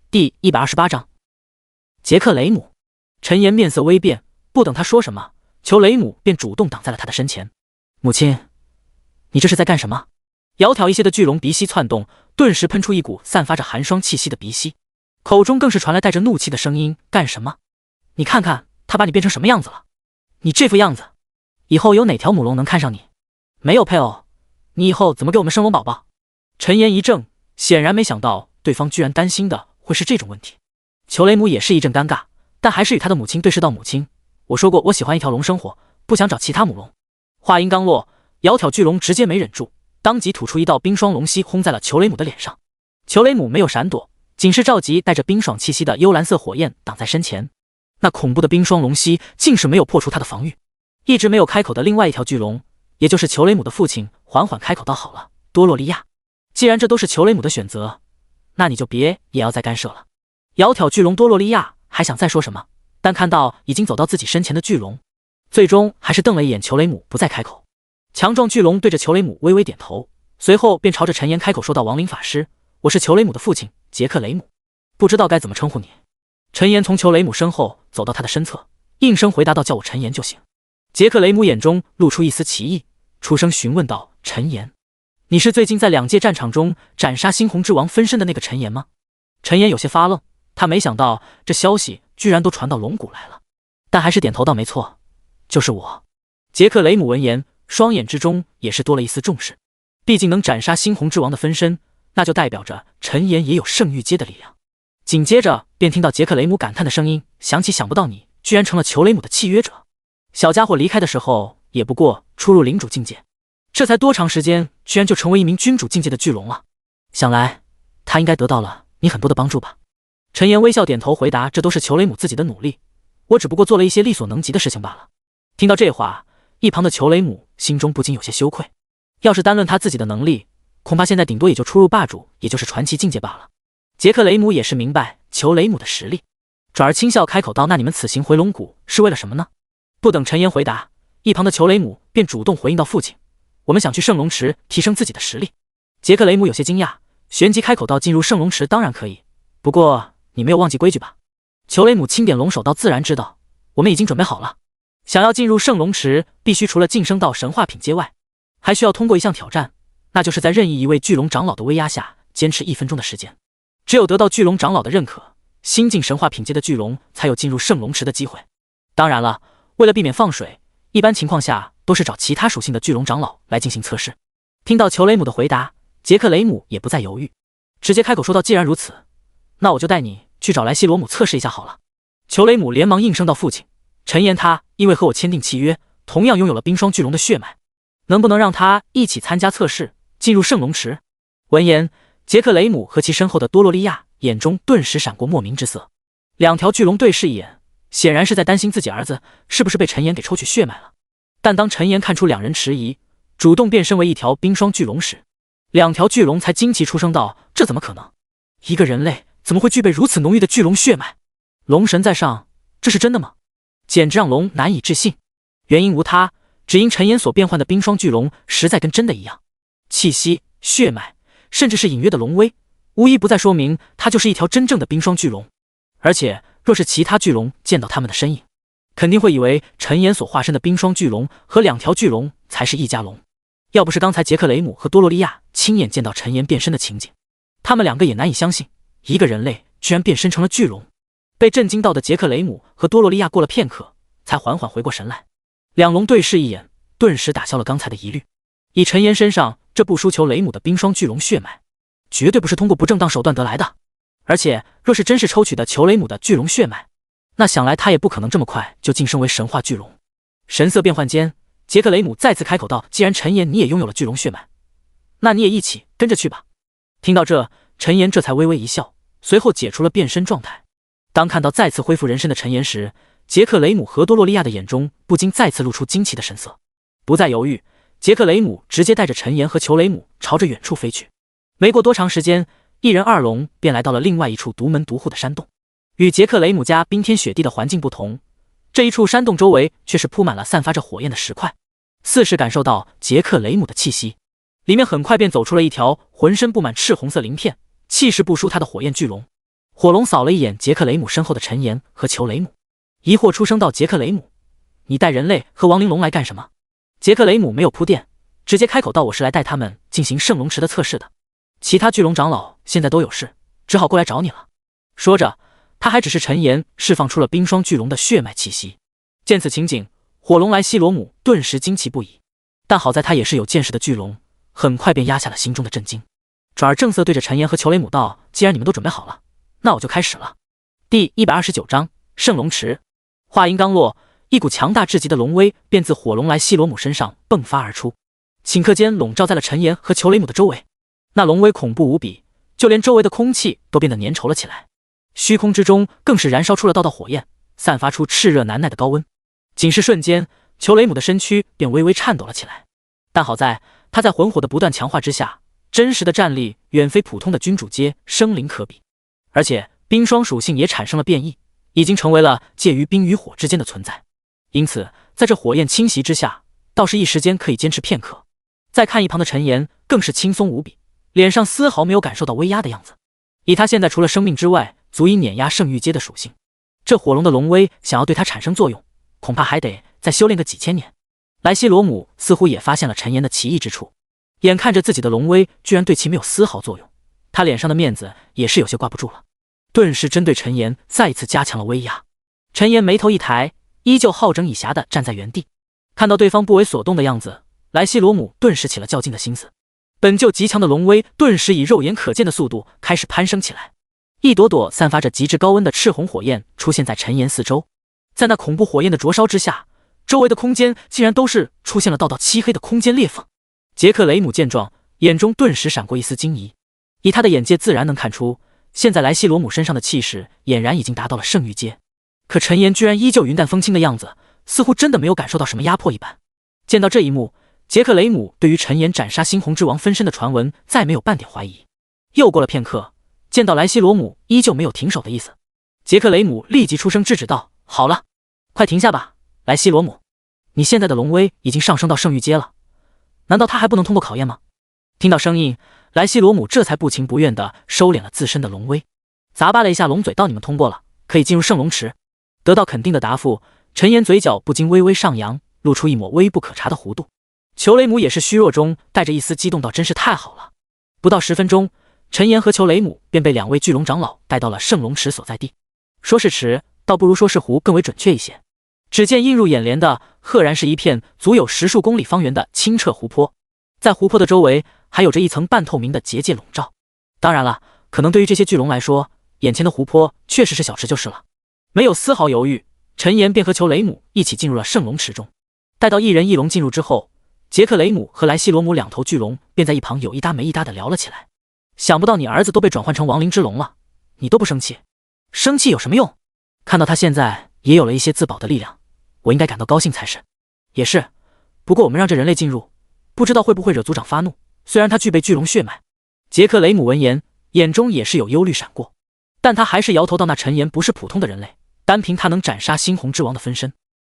第128章杰克雷姆。陈岩面色微变，不等他说什么，裘雷姆便主动挡在了他的身前。母亲，你这是在干什么？窈窕一些的巨龙鼻息窜动，顿时喷出一股散发着寒霜气息的鼻息，口中更是传来带着怒气的声音：“干什么？你看看他把你变成什么样子了？你这副样子，以后有哪条母龙能看上你？没有配偶，你以后怎么给我们生龙宝宝？”陈岩一怔，显然没想到对方居然担心的会是这种问题。裘雷姆也是一阵尴尬，但还是与他的母亲对视道：“母亲，我说过我喜欢一条龙生活，不想找其他母龙。”话音刚落，窈窕巨龙直接没忍住，当即吐出一道冰霜龙息轰在了裘雷姆的脸上。裘雷姆没有闪躲，仅是召集带着冰爽气息的幽蓝色火焰挡在身前。那恐怖的冰霜龙息竟是没有破除他的防御。一直没有开口的另外一条巨龙，也就是裘雷姆的父亲，缓缓开口道：“好了，多洛利亚，既然这都是裘雷姆的选择，那你就别也要再干涉了。”窈窕巨龙多洛利亚还想再说什么，但看到已经走到自己身前的巨龙，最终还是瞪了一眼裘雷姆，不再开口。强壮巨龙对着裘雷姆微微点头，随后便朝着陈岩开口说道：“亡灵法师，我是裘雷姆的父亲杰克雷姆，不知道该怎么称呼你。”陈岩从裘雷姆身后走到他的身侧，应声回答道：“叫我陈岩就行。”杰克雷姆眼中露出一丝奇异，出声询问道：“陈岩，你是最近在2届战场中斩杀猩红之王分身的那个陈岩吗？”陈岩有些发愣，他没想到这消息居然都传到龙谷来了，但还是点头道：“没错，就是我。”杰克雷姆闻言，双眼之中也是多了一丝重视，毕竟能斩杀猩红之王的分身，那就代表着陈岩也有圣域阶的力量。紧接着便听到杰克雷姆感叹的声音响起：“想不到你居然成了裘雷姆的契约者，小家伙离开的时候也不过初入领主境界，这才多长时间，居然就成为一名君主境界的巨龙了。想来他应该得到了你很多的帮助吧？”陈岩微笑点头回答：“这都是裘雷姆自己的努力，我只不过做了一些力所能及的事情罢了。”听到这话，一旁的裘雷姆心中不禁有些羞愧，要是单论他自己的能力，恐怕现在顶多也就初入霸主，也就是传奇境界罢了。杰克雷姆也是明白裘雷姆的实力，转而轻笑开口道：“那你们此行回龙谷是为了什么呢？”不等陈岩回答，一旁的裘雷姆便主动回应道：“父亲，我们想去圣龙池提升自己的实力。”杰克雷姆有些惊讶，旋即开口道：“进入圣龙池当然可以，不过你没有忘记规矩吧？”裘雷姆轻点龙手道：“自然知道，我们已经准备好了。想要进入圣龙池，必须除了晋升到神话品阶外，还需要通过一项挑战，那就是在任意一位巨龙长老的威压下坚持1分钟的时间。只有得到巨龙长老的认可，新晋神话品阶的巨龙才有进入圣龙池的机会。当然了，为了避免放水，一般情况下都是找其他属性的巨龙长老来进行测试。听到裘雷姆的回答，杰克雷姆也不再犹豫，直接开口说道：“既然如此，那我就带你去找莱西罗姆测试一下好了。”裘雷姆连忙应声道：“父亲，陈岩他因为和我签订契约，同样拥有了冰霜巨龙的血脉，能不能让他一起参加测试，进入圣龙池？”闻言，杰克雷姆和其身后的多洛利亚眼中顿时闪过莫名之色，两条巨龙对视一眼，显然是在担心自己儿子是不是被陈岩给抽取血脉了。但当陈岩看出两人迟疑，主动变身为一条冰霜巨龙时，两条巨龙才惊奇出声道：“这怎么可能？一个人类怎么会具备如此浓郁的巨龙血脉？龙神在上，这是真的吗？”简直让龙难以置信。原因无他，只因陈岩所变换的冰霜巨龙实在跟真的一样，气息、血脉，甚至是隐约的龙威，无一不再说明它就是一条真正的冰霜巨龙。而且若是其他巨龙见到他们的身影，肯定会以为陈岩所化身的冰霜巨龙和两条巨龙才是一家龙。要不是刚才杰克雷姆和多洛利亚亲眼见到陈岩变身的情景，他们两个也难以相信一个人类居然变身成了巨龙。被震惊到的杰克雷姆和多洛利亚过了片刻才缓缓回过神来，两龙对视一眼，顿时打消了刚才的疑虑。以陈岩身上这不输裘雷姆的冰霜巨龙血脉，绝对不是通过不正当手段得来的。而且若是真是抽取的裘雷姆的巨龙血脉，那想来他也不可能这么快就晋升为神话巨龙。神色变幻间，杰克雷姆再次开口道：“既然陈岩你也拥有了巨龙血脉，那你也一起跟着去吧。”听到这，陈岩这才微微一笑，随后解除了变身状态。当看到再次恢复人身的陈岩时，杰克雷姆和多洛利亚的眼中不禁再次露出惊奇的神色。不再犹豫，杰克雷姆直接带着陈岩和裘雷姆朝着远处飞去。没过多长时间，一人二龙便来到了另外一处独门独户的山洞。与杰克雷姆家冰天雪地的环境不同，这一处山洞周围却是铺满了散发着火焰的石块，似是感受到杰克雷姆的气息。里面很快便走出了一条浑身布满赤红色鳞片，气势不输他的火焰巨龙。火龙扫了一眼杰克雷姆身后的陈岩和裘雷姆，疑惑出声道：“杰克雷姆，你带人类和亡灵龙来干什么？”杰克雷姆没有铺垫，直接开口道：“我是来带他们进行圣龙池的测试的。其他巨龙长老现在都有事，只好过来找你了。”说着，他还只是陈岩释放出了冰霜巨龙的血脉气息。见此情景，火龙莱西罗姆顿时惊奇不已，但好在他也是有见识的巨龙，很快便压下了心中的震惊，转而正色对着陈岩和裘雷姆道：“既然你们都准备好了，那我就开始了。”第129章圣龙池。话音刚落，一股强大至极的龙威便自火龙莱西罗姆身上迸发而出，顷刻间笼罩在了陈岩和裘雷姆的周围。那龙威恐怖无比，就连周围的空气都变得粘稠了起来，虚空之中更是燃烧出了道道火焰，散发出炽热难耐的高温。仅是瞬间，裘雷姆的身躯便微微颤抖了起来。但好在他在魂火的不断强化之下，真实的战力远非普通的君主阶生灵可比，而且冰霜属性也产生了变异，已经成为了介于冰与火之间的存在。因此在这火焰侵袭之下，倒是一时间可以坚持片刻。再看一旁的陈岩，更是轻松无比，脸上丝毫没有感受到威压的样子。以他现在除了生命之外足以碾压圣域阶的属性，这火龙的龙威想要对他产生作用，恐怕还得再修炼个几千年。莱西罗姆似乎也发现了陈岩的奇异之处，眼看着自己的龙威居然对其没有丝毫作用，他脸上的面子也是有些挂不住了，顿时针对陈岩再一次加强了威压。陈岩眉头一抬，依旧好整以暇地站在原地。看到对方不为所动的样子，莱西罗姆顿时起了较劲的心思。本就极强的龙威顿时以肉眼可见的速度开始攀升起来，一朵朵散发着极致高温的赤红火焰出现在陈岩四周。在那恐怖火焰的灼烧之下，周围的空间竟然都是出现了道道漆黑的空间裂缝。杰克雷姆见状，眼中顿时闪过一丝惊疑。以他的眼界自然能看出，现在莱西罗姆身上的气势俨然已经达到了圣域阶，可陈岩居然依旧云淡风轻的样子，似乎真的没有感受到什么压迫一般。见到这一幕，杰克雷姆对于陈岩斩杀猩红之王分身的传闻再没有半点怀疑。又过了片刻，见到莱西罗姆依旧没有停手的意思，杰克雷姆立即出声制止道：“好了，快停下吧，莱西罗姆，你现在的龙威已经上升到圣域阶了，难道他还不能通过考验吗？”听到声音，莱西罗姆这才不情不愿地收敛了自身的龙威，咂巴了一下龙嘴道：“你们通过了，可以进入圣龙池。”得到肯定的答复，陈岩嘴角不禁微微上扬，露出一抹微不可察的弧度。裘雷姆也是虚弱中带着一丝激动道：“真是太好了。”不到10分钟，陈岩和裘雷姆便被2位巨龙长老带到了圣龙池所在地。说是池，倒不如说是湖更为准确一些。只见映入眼帘的，赫然是一片足有10数公里方圆的清澈湖泊，在湖泊的周围还有着一层半透明的结界笼罩。当然了，可能对于这些巨龙来说，眼前的湖泊确实是小池就是了。没有丝毫犹豫，陈岩便和裘雷姆一起进入了圣龙池中。待到一人一龙进入之后，杰克雷姆和莱西罗姆2头巨龙便在一旁有一搭没一搭的聊了起来。想不到你儿子都被转换成亡灵之龙了，你都不生气？生气有什么用？看到他现在也有了一些自保的力量，我应该感到高兴才是。也是，不过我们让这人类进入，不知道会不会惹族长发怒。虽然他具备巨龙血脉。杰克雷姆闻言，眼中也是有忧虑闪过，但他还是摇头道：那陈岩不是普通的人类，单凭他能斩杀猩红之王的分身，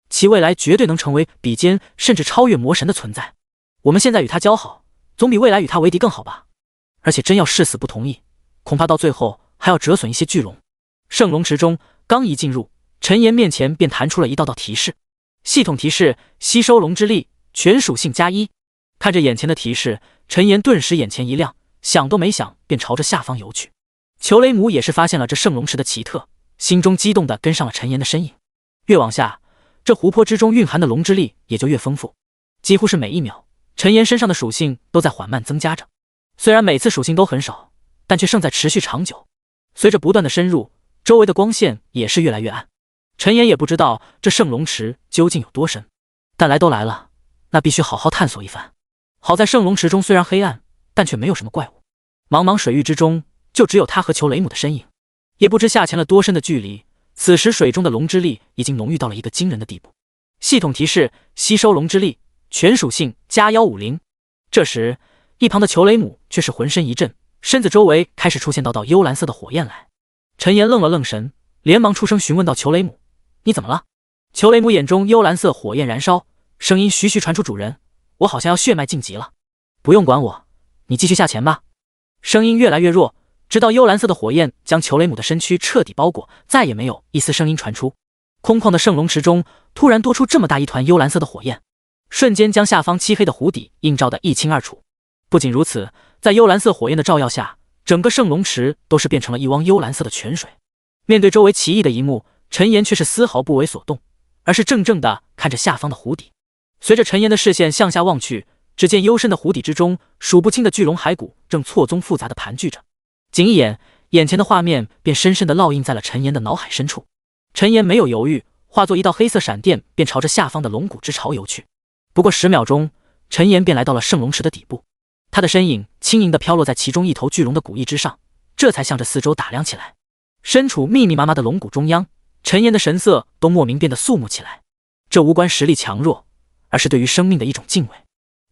其未来绝对能成为比肩甚至超越魔神的存在。我们现在与他交好，总比未来与他为敌更好吧。而且真要誓死不同意，恐怕到最后还要折损一些巨龙。圣龙池中刚一进入，陈岩面前便弹出了一道道提示。系统提示：吸收龙之力，全属性+1。看着眼前的提示，陈岩顿时眼前一亮，想都没想便朝着下方游去。裘雷姆也是发现了这圣龙池的奇特，心中激动地跟上了陈岩的身影。越往下，这湖泊之中蕴含的龙之力也就越丰富，几乎是每一秒，陈岩身上的属性都在缓慢增加着。虽然每次属性都很少，但却胜在持续长久。随着不断的深入，周围的光线也是越来越暗。陈岩也不知道这圣龙池究竟有多深，但来都来了，那必须好好探索一番。好在圣龙池中虽然黑暗，但却没有什么怪物。茫茫水域之中，就只有他和裘雷姆的身影。也不知下潜了多深的距离，此时水中的龙之力已经浓郁到了一个惊人的地步。系统提示：吸收龙之力，全属性+150。这时一旁的裘雷姆却是浑身一震，身子周围开始出现道幽蓝色的火焰来。陈岩愣了愣神，连忙出声询问道：裘雷姆，你怎么了？裘雷姆眼中幽蓝色火焰燃烧，声音徐徐传出：主人，我好像要血脉晋级了。不用管我，你继续下潜吧。声音越来越弱，直到幽蓝色的火焰将裘雷姆的身躯彻底包裹，再也没有一丝声音传出。空旷的圣龙池中突然多出这么大一团幽蓝色的火焰，瞬间将下方漆黑的湖底映照得一清二楚。不仅如此，在幽蓝色火焰的照耀下，整个圣龙池都是变成了一汪幽蓝色的泉水。面对周围奇异的一幕，陈岩却是丝毫不为所动，而是怔怔地看着下方的湖底。随着陈岩的视线向下望去，只见幽深的湖底之中，数不清的巨龙骸骨正错综复杂地盘踞着。仅一眼，眼前的画面便深深地烙印在了陈岩的脑海深处。陈岩没有犹豫，化作一道黑色闪电，便朝着下方的龙骨之潮游去。不过10秒钟，陈岩便来到了圣龙池的底部。他的身影轻盈地飘落在其中一头巨龙的骨翼之上，这才向着四周打量起来。身处密密麻麻的龙骨中央，陈岩的神色都莫名变得肃穆起来。这无关实力强弱，而是对于生命的一种敬畏。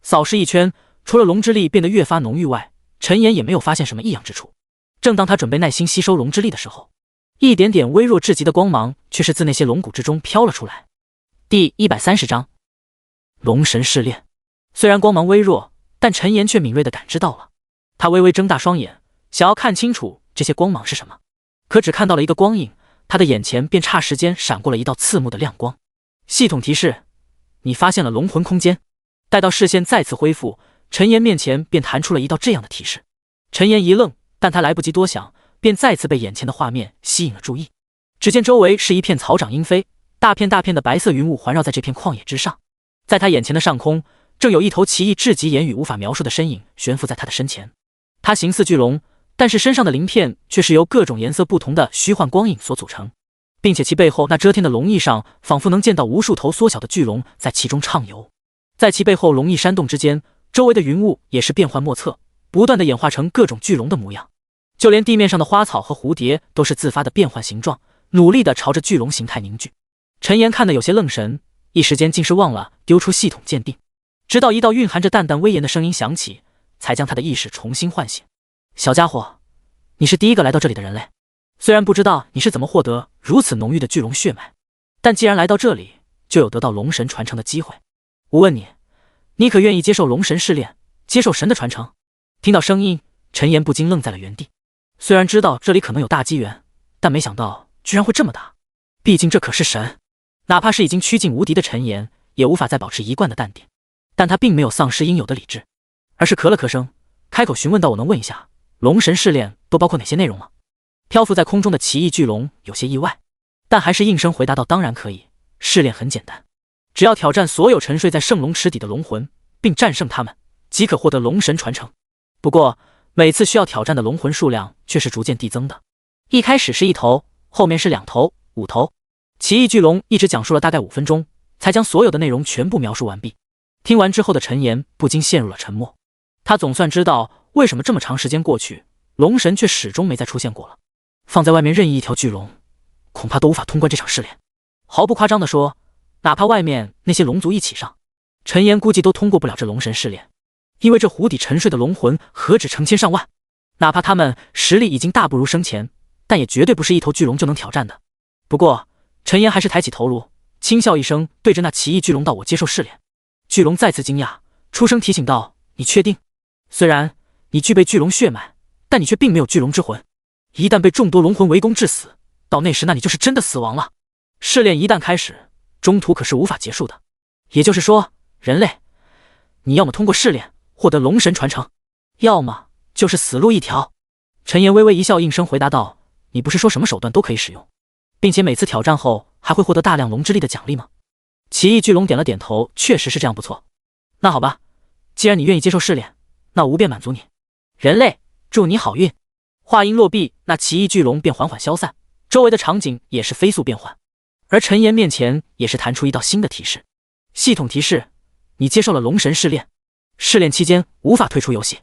扫视一圈，除了龙之力变得越发浓郁外，陈岩也没有发现什么异样之处。正当他准备耐心吸收龙之力的时候，一点点微弱至极的光芒却是自那些龙骨之中飘了出来。第130章龙神试炼。虽然光芒微弱，但陈岩却敏锐地感知到了。他微微睁大双眼，想要看清楚这些光芒是什么，可只看到了一个光影，他的眼前便霎时间闪过了一道刺目的亮光。系统提示：你发现了龙魂空间。待到视线再次恢复，陈岩面前便弹出了一道这样的提示。陈岩一愣，但他来不及多想，便再次被眼前的画面吸引了注意。只见周围是一片草长莺飞，大片大片的白色云雾环绕在这片旷野之上。在他眼前的上空，正有一头奇异至极言语无法描述的身影悬浮在他的身前。他形似巨龙，但是身上的鳞片却是由各种颜色不同的虚幻光影所组成，并且其背后那遮天的龙翼上仿佛能见到无数头缩小的巨龙在其中畅游。在其背后龙翼扇动之间，周围的云雾也是变幻莫测，不断的演化成各种巨龙的模样。就连地面上的花草和蝴蝶都是自发的变换形状，努力的朝着巨龙形态凝聚。陈岩看得有些愣神，一时间竟是忘了丢出系统鉴定。直到一道蕴含着淡淡威严的声音响起，才将他的意识重新唤醒。小家伙，你是第一个来到这里的人类。虽然不知道你是怎么获得如此浓郁的巨龙血脉，但既然来到这里，就有得到龙神传承的机会。我问你，你可愿意接受龙神试炼，接受神的传承？听到声音，陈岩不禁愣在了原地。虽然知道这里可能有大机缘，但没想到居然会这么大。毕竟这可是神，哪怕是已经趋近无敌的陈岩，也无法再保持一贯的淡定。但他并没有丧失应有的理智，而是咳了咳声，开口询问道：我能问一下，龙神试炼都包括哪些内容吗？漂浮在空中的奇异巨龙有些意外，但还是应声回答道：当然可以，试炼很简单，只要挑战所有沉睡在圣龙池底的龙魂，并战胜他们，即可获得龙神传承。不过每次需要挑战的龙魂数量却是逐渐递增的，一开始是1头，后面是2头、5头。奇异巨龙一直讲述了大概5分钟，才将所有的内容全部描述完毕。听完之后的陈岩不禁陷入了沉默。他总算知道为什么这么长时间过去，龙神却始终没再出现过了。放在外面任意一条巨龙，恐怕都无法通关这场试炼。毫不夸张地说，哪怕外面那些龙族一起上，陈岩估计都通过不了这龙神试炼。因为这湖底沉睡的龙魂何止成千上万，哪怕他们实力已经大不如生前，但也绝对不是一头巨龙就能挑战的。不过陈岩还是抬起头颅，轻笑一声，对着那奇异巨龙道：我接受试炼。巨龙再次惊讶，出声提醒道：你确定？虽然你具备巨龙血脉，但你却并没有巨龙之魂，一旦被众多龙魂围攻致死，到那时那你就是真的死亡了。试炼一旦开始，中途可是无法结束的。也就是说，人类，你要么通过试炼获得龙神传承，要么就是死路一条。陈岩微微一笑，应声回答道：你不是说什么手段都可以使用，并且每次挑战后还会获得大量龙之力的奖励吗？奇异巨龙点了点头，确实是这样，不错。那好吧，既然你愿意接受试炼，那无便满足你。人类，祝你好运。话音落毕，那奇异巨龙便缓缓消散，周围的场景也是飞速变换。而陈岩面前也是弹出一道新的提示：系统提示，你接受了龙神试炼，试炼期间无法退出游戏。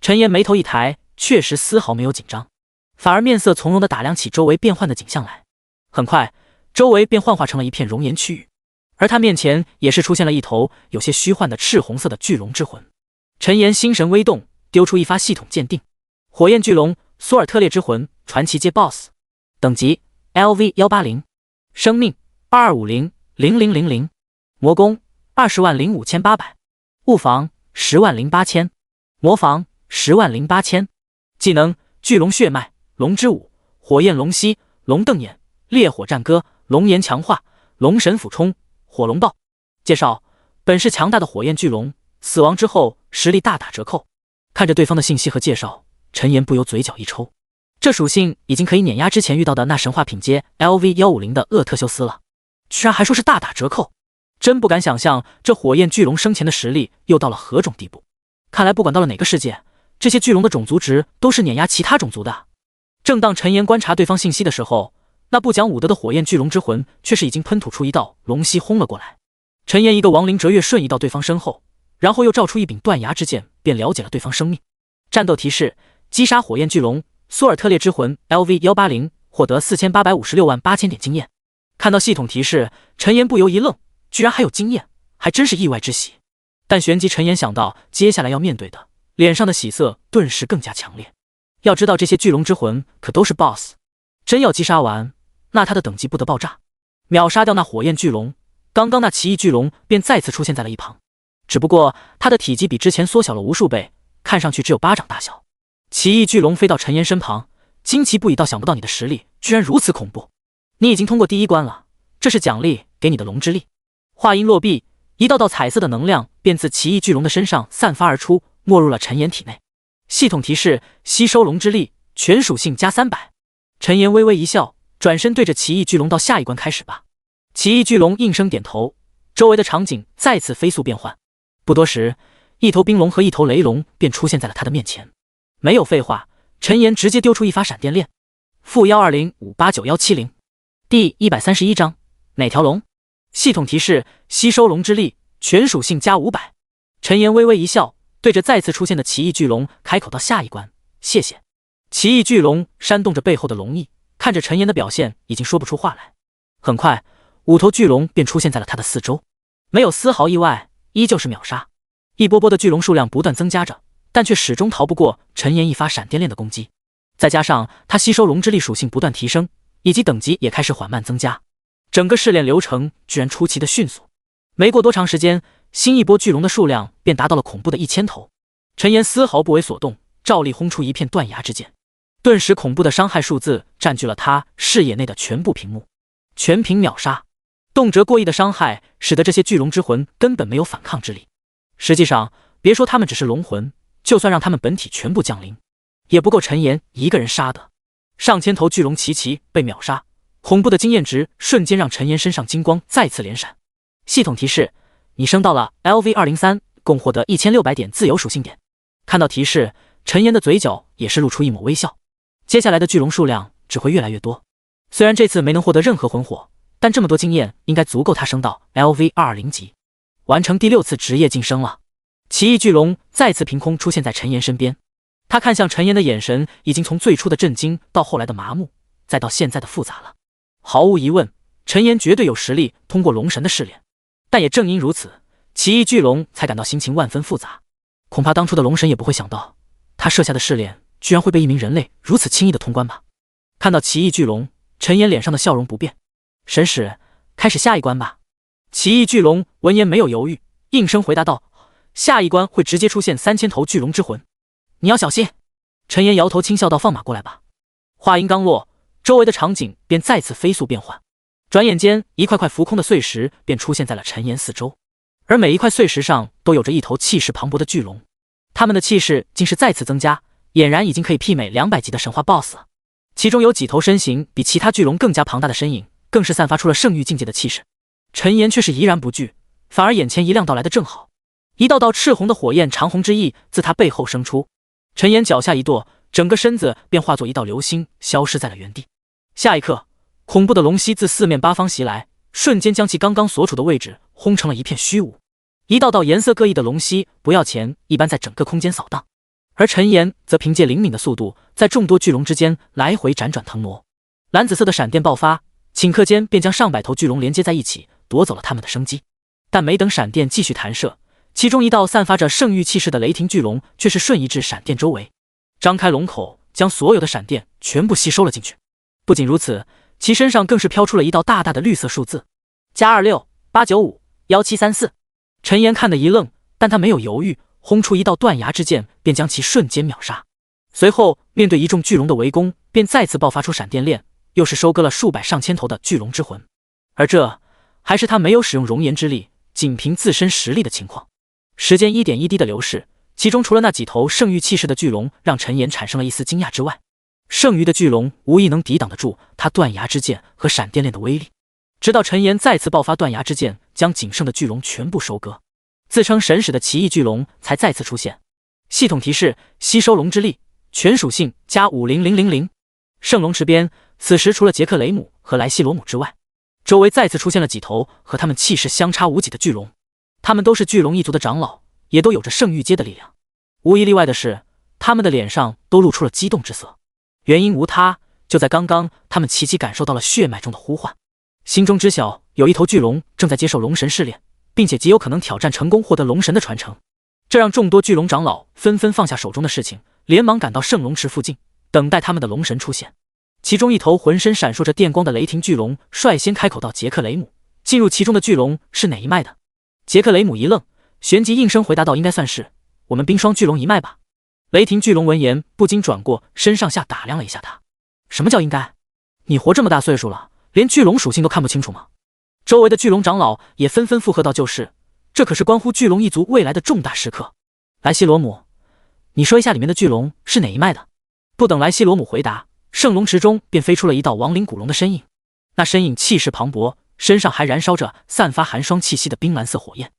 陈岩眉头一抬，确实丝毫没有紧张，反而面色从容地打量起周围变换的景象来。很快，周围便幻化成了一片熔岩区域，而他面前也是出现了一头有些虚幻的赤红色的巨龙之魂。陈岩心神微动，丢出一发系统鉴定：火焰巨龙，索尔特列之魂，传奇阶 BOSS， 等级 LV180， 生命22500000，魔攻205800，物防108000，魔防108000，技能巨龙血脉，龙之舞，火焰龙息，龙瞪眼，烈火战歌，龙炎强化，龙神俯冲，火龙爆。介绍：本是强大的火焰巨龙，死亡之后实力大打折扣。看着对方的信息和介绍，陈岩不由嘴角一抽，这属性已经可以碾压之前遇到的那神话品阶 LV150的厄特修斯了，居然还说是大打折扣，真不敢想象这火焰巨龙生前的实力又到了何种地步。看来不管到了哪个世界，这些巨龙的种族值都是碾压其他种族的。正当陈岩观察对方信息的时候，那不讲武德的火焰巨龙之魂却是已经喷吐出一道龙息轰了过来。陈岩一个亡灵折跃瞬移到对方身后，然后又照出一柄断崖之剑，便了解了对方生命。战斗提示：击杀火焰巨龙，索尔特列之魂 LV180， 获得48568000点经验。看到系统提示，陈岩不由一愣，居然还有经验，还真是意外之喜。但旋即陈岩想到接下来要面对的，脸上的喜色顿时更加强烈。要知道这些巨龙之魂可都是 BOSS， 真要击杀完，那他的等级不得爆炸。秒杀掉那火焰巨龙，刚刚那奇异巨龙便再次出现在了一旁，只不过它的体积比之前缩小了无数倍，看上去只有巴掌大小。奇异巨龙飞到陈岩身旁，惊奇不已道：想不到你的实力居然如此恐怖，你已经通过第1关了，这是奖励给你的龙之力。话音落毕，一道道彩色的能量便自奇异巨龙的身上散发而出，没入了陈岩体内。系统提示：吸收龙之力，全属性加300。陈岩微微一笑，转身对着奇异巨龙道：下一关开始吧。奇异巨龙应声点头，周围的场景再次飞速变换。不多时，一头冰龙和一头雷龙便出现在了他的面前。没有废话，陈岩直接丢出一发闪电链。-120589170，第131章，哪条龙？系统提示：吸收龙之力，全属性加500。陈岩微微一笑，对着再次出现的奇异巨龙开口道：下一关，谢谢。奇异巨龙扇动着背后的龙翼，看着陈岩的表现，已经说不出话来。很快，5头巨龙便出现在了他的四周，没有丝毫意外，依旧是秒杀。一波波的巨龙数量不断增加着，但却始终逃不过陈岩一发闪电链的攻击。再加上他吸收龙之力属性不断提升，以及等级也开始缓慢增加，整个试炼流程居然出奇的迅速。没过多长时间，新一波巨龙的数量便达到了恐怖的1000头。陈岩丝毫不为所动，照例轰出一片断崖之剑，顿时恐怖的伤害数字占据了他视野内的全部屏幕，全屏秒杀。动辄过亿的伤害使得这些巨龙之魂根本没有反抗之力。实际上，别说他们只是龙魂，就算让他们本体全部降临，也不够陈岩一个人杀的。上千头巨龙齐齐被秒杀，恐怖的经验值瞬间让陈岩身上金光再次连闪。系统提示：你升到了 LV203，共获得1600点自由属性点。看到提示，陈岩的嘴角也是露出一抹微笑。接下来的巨龙数量只会越来越多。虽然这次没能获得任何魂火，但这么多经验应该足够他升到 LV220级，完成第6次职业晋升了。奇异巨龙再次凭空出现在陈岩身边，他看向陈岩的眼神已经从最初的震惊到后来的麻木，再到现在的复杂了。毫无疑问，陈岩绝对有实力通过龙神的试炼，但也正因如此，奇异巨龙才感到心情万分复杂。恐怕当初的龙神也不会想到，他设下的试炼居然会被一名人类如此轻易的通关吧。看到奇异巨龙，陈岩脸上的笑容不变。神使，开始下一关吧。奇异巨龙闻言没有犹豫，应声回答道：下一关会直接出现3000头巨龙之魂，你要小心。陈岩摇头轻笑道：放马过来吧。话音刚落，周围的场景便再次飞速变换，转眼间一块块浮空的碎石便出现在了陈岩四周，而每一块碎石上都有着一头气势磅礴的巨龙，他们的气势竟是再次增加，俨然已经可以媲美200级的神话 BOSS 了。其中有几头身形比其他巨龙更加庞大的身影，更是散发出了圣域境界的气势。陈岩却是怡然不惧，反而眼前一亮到来的正好，一道道赤红的火焰长虹之翼自他背后生出，陈岩脚下一跺，整个身子便化作一道流星，消失在了原地。下一刻，恐怖的龙息自四面八方袭来，瞬间将其刚刚所处的位置轰成了一片虚无。一道道颜色各异的龙息不要钱一般在整个空间扫荡，而陈岩则凭借灵敏的速度，在众多巨龙之间来回辗转腾挪。蓝紫色的闪电爆发，顷刻间便将上百头巨龙连接在一起，夺走了他们的生机。但没等闪电继续弹射，其中一道散发着圣域气势的雷霆巨龙却是瞬移至闪电周围，张开龙口，将所有的闪电全部吸收了进去。不仅如此，其身上更是飘出了一道大大的绿色数字+268951734。陈岩看得一愣，但他没有犹豫，轰出一道断崖之剑，便将其瞬间秒杀。随后面对一众巨龙的围攻，便再次爆发出闪电链，又是收割了数百上千头的巨龙之魂。而这还是他没有使用熔岩之力，仅凭自身实力的情况。时间一点一滴的流逝，其中除了那几头圣域气势的巨龙让陈岩产生了一丝惊讶之外，剩余的巨龙无疑能抵挡得住他断崖之剑和闪电链的威力。直到陈岩再次爆发断崖之剑，将仅剩的巨龙全部收割，自称神使的奇异巨龙才再次出现。系统提示：吸收龙之力，全属性+50000。圣龙池边，此时除了杰克雷姆和莱西罗姆之外，周围再次出现了几头和他们气势相差无几的巨龙。他们都是巨龙一族的长老，也都有着圣域阶的力量。无一例外的是，他们的脸上都露出了激动之色。原因无他，就在刚刚，他们齐齐感受到了血脉中的呼唤，心中知晓有一头巨龙正在接受龙神试炼，并且极有可能挑战成功获得龙神的传承。这让众多巨龙长老纷纷放下手中的事情，连忙赶到圣龙池附近，等待他们的龙神出现。其中一头浑身闪烁着电光的雷霆巨龙率先开口道：杰克雷姆，进入其中的巨龙是哪一脉的？杰克雷姆一愣，旋即应声回答道：应该算是我们冰霜巨龙一脉吧。雷霆巨龙闻言不禁转过身上下打量了一下他。什么叫应该？你活这么大岁数了，连巨龙属性都看不清楚吗？周围的巨龙长老也纷纷附和道：就是，这可是关乎巨龙一族未来的重大时刻。莱西罗姆，你说一下里面的巨龙是哪一脉的？不等莱西罗姆回答，圣龙池中便飞出了一道亡灵古龙的身影。那身影气势磅礴，身上还燃烧着散发寒霜气息的冰蓝色火焰，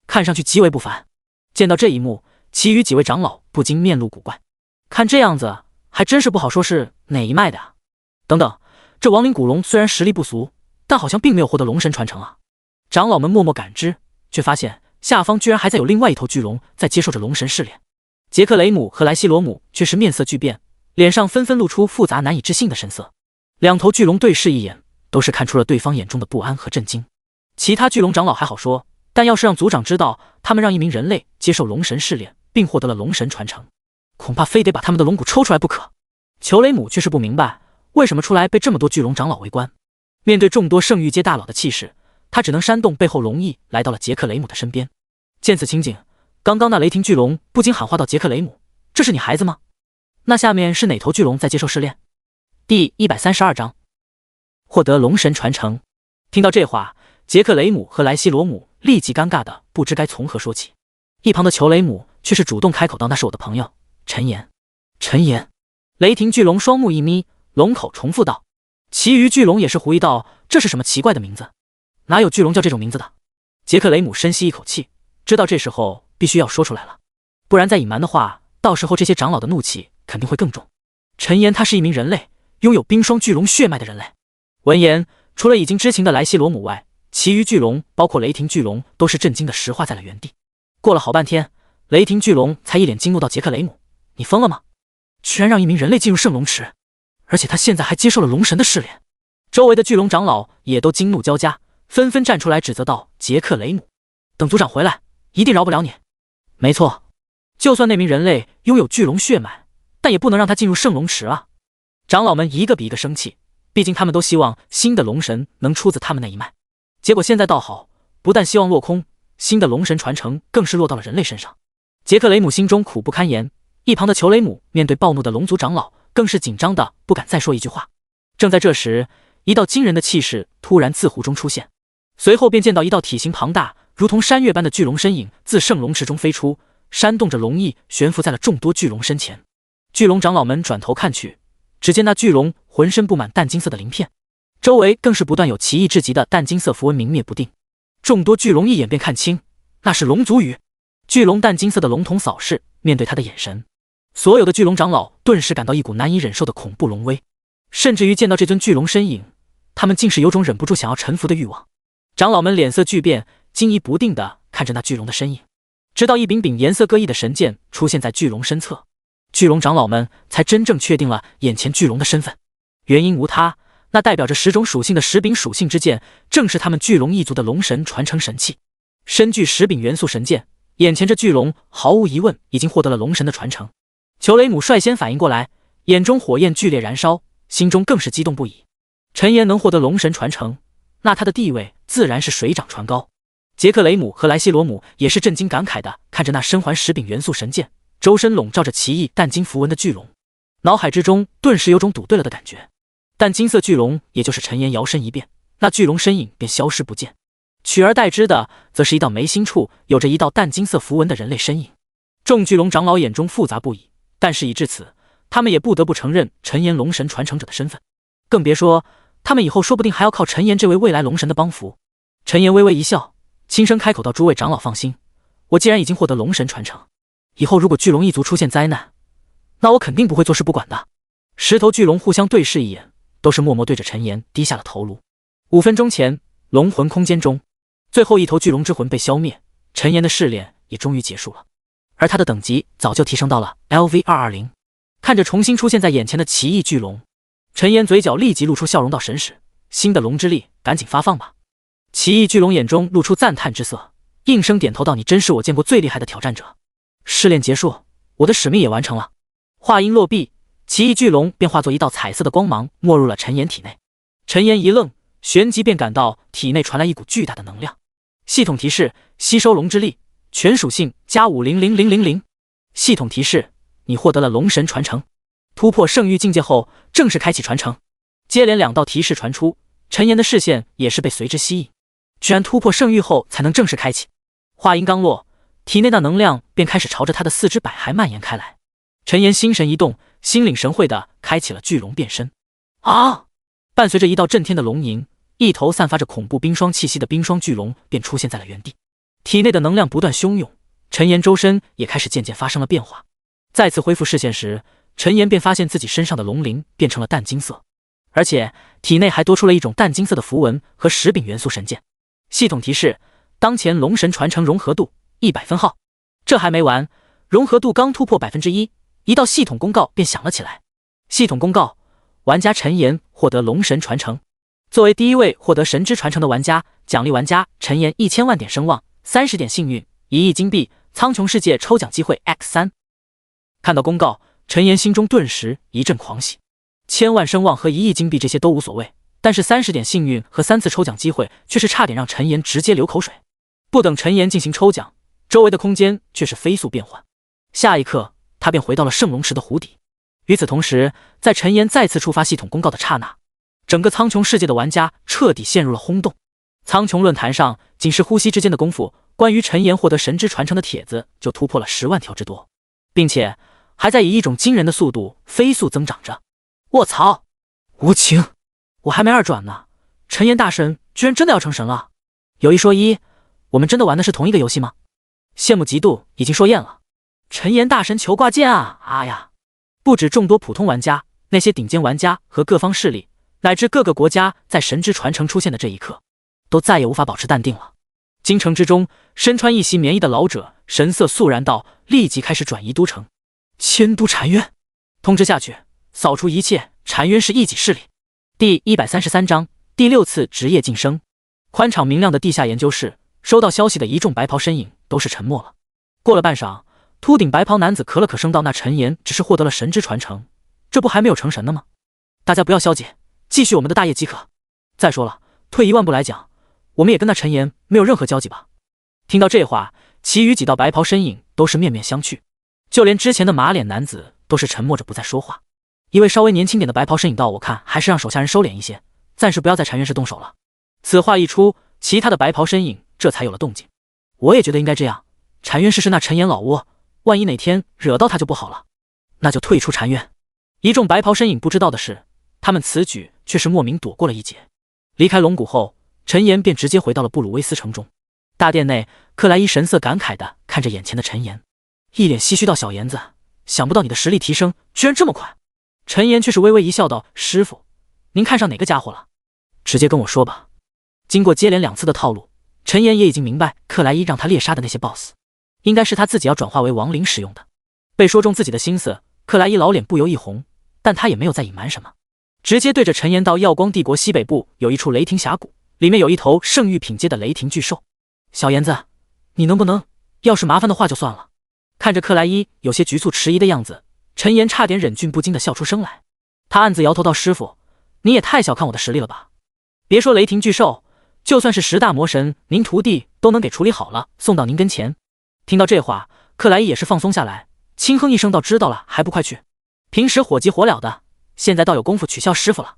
看上去极为不凡。见到这一幕，其余几位长老不禁面露古怪，看这样子还真是不好说是哪一脉的啊。等等，这亡灵古龙虽然实力不俗，但好像并没有获得龙神传承啊。长老们默默感知，却发现下方居然还在有另外一头巨龙在接受着龙神试炼。杰克雷姆和莱西罗姆却是面色巨变，脸上纷纷露出复杂难以置信的神色。两头巨龙对视一眼，都是看出了对方眼中的不安和震惊。其他巨龙长老还好说，但要是让族长知道他们让一名人类接受龙神试炼并获得了龙神传承，恐怕非得把他们的龙骨抽出来不可。裘雷姆却是不明白为什么出来被这么多巨龙长老围观。面对众多圣域阶大佬的气势，他只能煽动背后龙翼来到了杰克雷姆的身边。见此情景，刚刚那雷霆巨龙不禁喊话到：杰克雷姆，这是你孩子吗？那下面是哪头巨龙在接受试炼？第132章获得龙神传承。听到这话，杰克雷姆和莱西罗姆立即尴尬的不知该从何说起。一旁的裘雷姆却是主动开口道：那是我的朋友陈岩。陈岩，雷霆巨龙双目一眯，龙口重复道。其余巨龙也是狐疑道：“这是什么奇怪的名字？哪有巨龙叫这种名字的？”杰克雷姆深吸一口气，知道这时候必须要说出来了，不然再隐瞒的话，到时候这些长老的怒气肯定会更重。陈岩他是一名人类，拥有冰霜巨龙血脉的人类。闻言，除了已经知情的莱西罗姆外，其余巨龙包括雷霆巨龙都是震惊的石化在了原地。过了好半天，雷霆巨龙才一脸惊怒到：“杰克雷姆，你疯了吗？居然让一名人类进入圣龙池，而且他现在还接受了龙神的试炼。”周围的巨龙长老也都惊怒交加，纷纷站出来指责道：“杰克雷姆，等族长回来，一定饶不了你。”没错，就算那名人类拥有巨龙血脉，但也不能让他进入圣龙池啊！长老们一个比一个生气，毕竟他们都希望新的龙神能出自他们那一脉。结果现在倒好，不但希望落空，新的龙神传承更是落到了人类身上。杰克雷姆心中苦不堪言，一旁的裘雷姆面对暴怒的龙族长老，更是紧张的不敢再说一句话。正在这时，一道惊人的气势突然自湖中出现，随后便见到一道体型庞大如同山岳般的巨龙身影自圣龙池中飞出，扇动着龙翼悬浮在了众多巨龙身前。巨龙长老们转头看去，只见那巨龙浑身布满淡金色的鳞片，周围更是不断有奇异至极的淡金色符文明灭不定。众多巨龙一眼便看清，那是龙族羽。巨龙淡金色的龙瞳扫视，面对他的眼神，所有的巨龙长老顿时感到一股难以忍受的恐怖龙威，甚至于见到这尊巨龙身影，他们竟是有种忍不住想要臣服的欲望。长老们脸色巨变，惊疑不定地看着那巨龙的身影，直到一柄柄颜色各异的神剑出现在巨龙身侧，巨龙长老们才真正确定了眼前巨龙的身份。原因无他，那代表着10种属性的10柄属性之剑，正是他们巨龙一族的龙神传承神器。身具10柄元素神剑，眼前这巨龙毫无疑问已经获得了龙神的传承。裘雷姆率先反应过来，眼中火焰剧烈燃烧，心中更是激动不已。陈岩能获得龙神传承，那他的地位自然是水涨船高。杰克雷姆和莱西罗姆也是震惊感慨的看着那身环10柄元素神剑，周身笼罩着奇异淡金符文的巨龙，脑海之中顿时有种赌对了的感觉。但金色巨龙也就是陈岩摇身一变，那巨龙身影便消失不见，取而代之的则是一道眉心处有着一道淡金色符文的人类身影。众巨龙长老眼中复杂不已，但事已至此，他们也不得不承认陈岩龙神传承者的身份，更别说他们以后说不定还要靠陈岩这位未来龙神的帮扶。陈岩微微一笑，轻声开口道：“诸位长老放心，我既然已经获得龙神传承，以后如果巨龙一族出现灾难，那我肯定不会坐视不管的。”10头巨龙互相对视一眼，都是默默对着陈岩低下了头颅。5分钟前，龙魂空间中，最后一头巨龙之魂被消灭，陈岩的试炼也终于结束了，而他的等级早就提升到了 LV220。看着重新出现在眼前的奇异巨龙，陈岩嘴角立即露出笑容道：“神使，新的龙之力赶紧发放吧。”奇异巨龙眼中露出赞叹之色，应声点头道：“你真是我见过最厉害的挑战者。试炼结束，我的使命也完成了。”话音落毕，奇异巨龙便化作一道彩色的光芒没入了陈岩体内。陈岩一愣，旋即便感到体内传来一股巨大的能量。系统提示：吸收龙之力，全属性加5000000。系统提示：你获得了龙神传承，突破圣域境界后正式开启传承。接连2道提示传出，陈岩的视线也是被随之吸引，居然突破圣域后才能正式开启。话音刚落，体内的能量便开始朝着他的4肢百骸蔓延开来。陈岩心神一动，心领神会地开启了巨龙变身。啊！伴随着一道震天的龙吟，一头散发着恐怖冰霜气息的冰霜巨龙便出现在了原地，体内的能量不断汹涌，陈岩周身也开始渐渐发生了变化。再次恢复视线时，陈岩便发现自己身上的龙鳞变成了淡金色，而且体内还多出了一种淡金色的符文和10柄元素神剑。系统提示：当前龙神传承融合度100分号。这还没完，融合度刚突破1%，一道系统公告便响了起来。系统公告：玩家陈岩获得龙神传承。作为第一位获得神之传承的玩家，奖励玩家陈岩1000万点声望、30点幸运、1亿金币，苍穹世界抽奖机会 X3。看到公告，陈岩心中顿时一阵狂喜。1000万声望和1亿金币这些都无所谓，但是30点幸运和3次抽奖机会却是差点让陈岩直接流口水。不等陈岩进行抽奖，周围的空间却是飞速变换，下一刻他便回到了圣龙池的湖底。与此同时，在陈岩再次触发系统公告的刹那，整个苍穹世界的玩家彻底陷入了轰动。苍穹论坛上仅是呼吸之间的功夫，关于陈岩获得神之传承的帖子就突破了10万条之多，并且还在以一种惊人的速度飞速增长着。卧槽！无情！我还没2转呢，陈岩大神居然真的要成神了！有一说一，我们真的玩的是同一个游戏吗？羡慕嫉妒已经说厌了。陈岩大神求挂件啊！啊呀！不止众多普通玩家，那些顶尖玩家和各方势力，乃至各个国家在神之传承出现的这一刻，都再也无法保持淡定了。京城之中，身穿一袭棉衣的老者神色肃然道，立即开始转移都城。迁都禅渊，通知下去，扫除一切禅渊市异己势力。第133章第6次职业晋升。宽敞明亮的地下研究室，收到消息的一众白袍身影都是沉默了。过了半晌，秃顶白袍男子咳了咳声道：“那陈岩只是获得了神之传承，这不还没有成神呢吗？大家不要消极，继续我们的大业即可。再说了，退1万步来讲，我们也跟那陈岩没有任何交集吧？”听到这话，其余几道白袍身影都是面面相觑，就连之前的马脸男子都是沉默着不再说话。一位稍微年轻点的白袍身影道：“我看还是让手下人收敛一些，暂时不要在禅院市动手了。”此话一出，其他的白袍身影这才有了动静。我也觉得应该这样，禅院市是那陈岩老窝，万一哪天惹到他就不好了，那就退出禅院。一众白袍身影不知道的是，他们此举却是莫名躲过了一劫。离开龙谷后，陈岩便直接回到了布鲁威斯城中。大殿内，克莱伊神色感慨地看着眼前的陈岩，一脸唏嘘道：“小岩子，想不到你的实力提升居然这么快。”陈岩却是微微一笑道：“师傅，您看上哪个家伙了？直接跟我说吧。”经过接连2次的套路，陈岩也已经明白克莱伊让他猎杀的那些 BOSS， 应该是他自己要转化为亡灵使用的。被说中自己的心思，克莱伊老脸不由一红，但他也没有再隐瞒什么，直接对着陈岩道：“耀光帝国西北部有一处雷霆峡谷，里面有一头圣域品阶的雷霆巨兽。小岩子，你能不能，要是麻烦的话就算了。”看着克莱伊有些局促迟疑的样子，陈岩差点忍俊不禁地笑出声来。他暗自摇头道：“师傅，你也太小看我的实力了吧？别说雷霆巨兽，就算是10大魔神，您徒弟都能给处理好了，送到您跟前。”听到这话，克莱伊也是放松下来，轻哼一声道：“知道了，还不快去！平时火急火燎的，现在倒有功夫取笑师傅了。”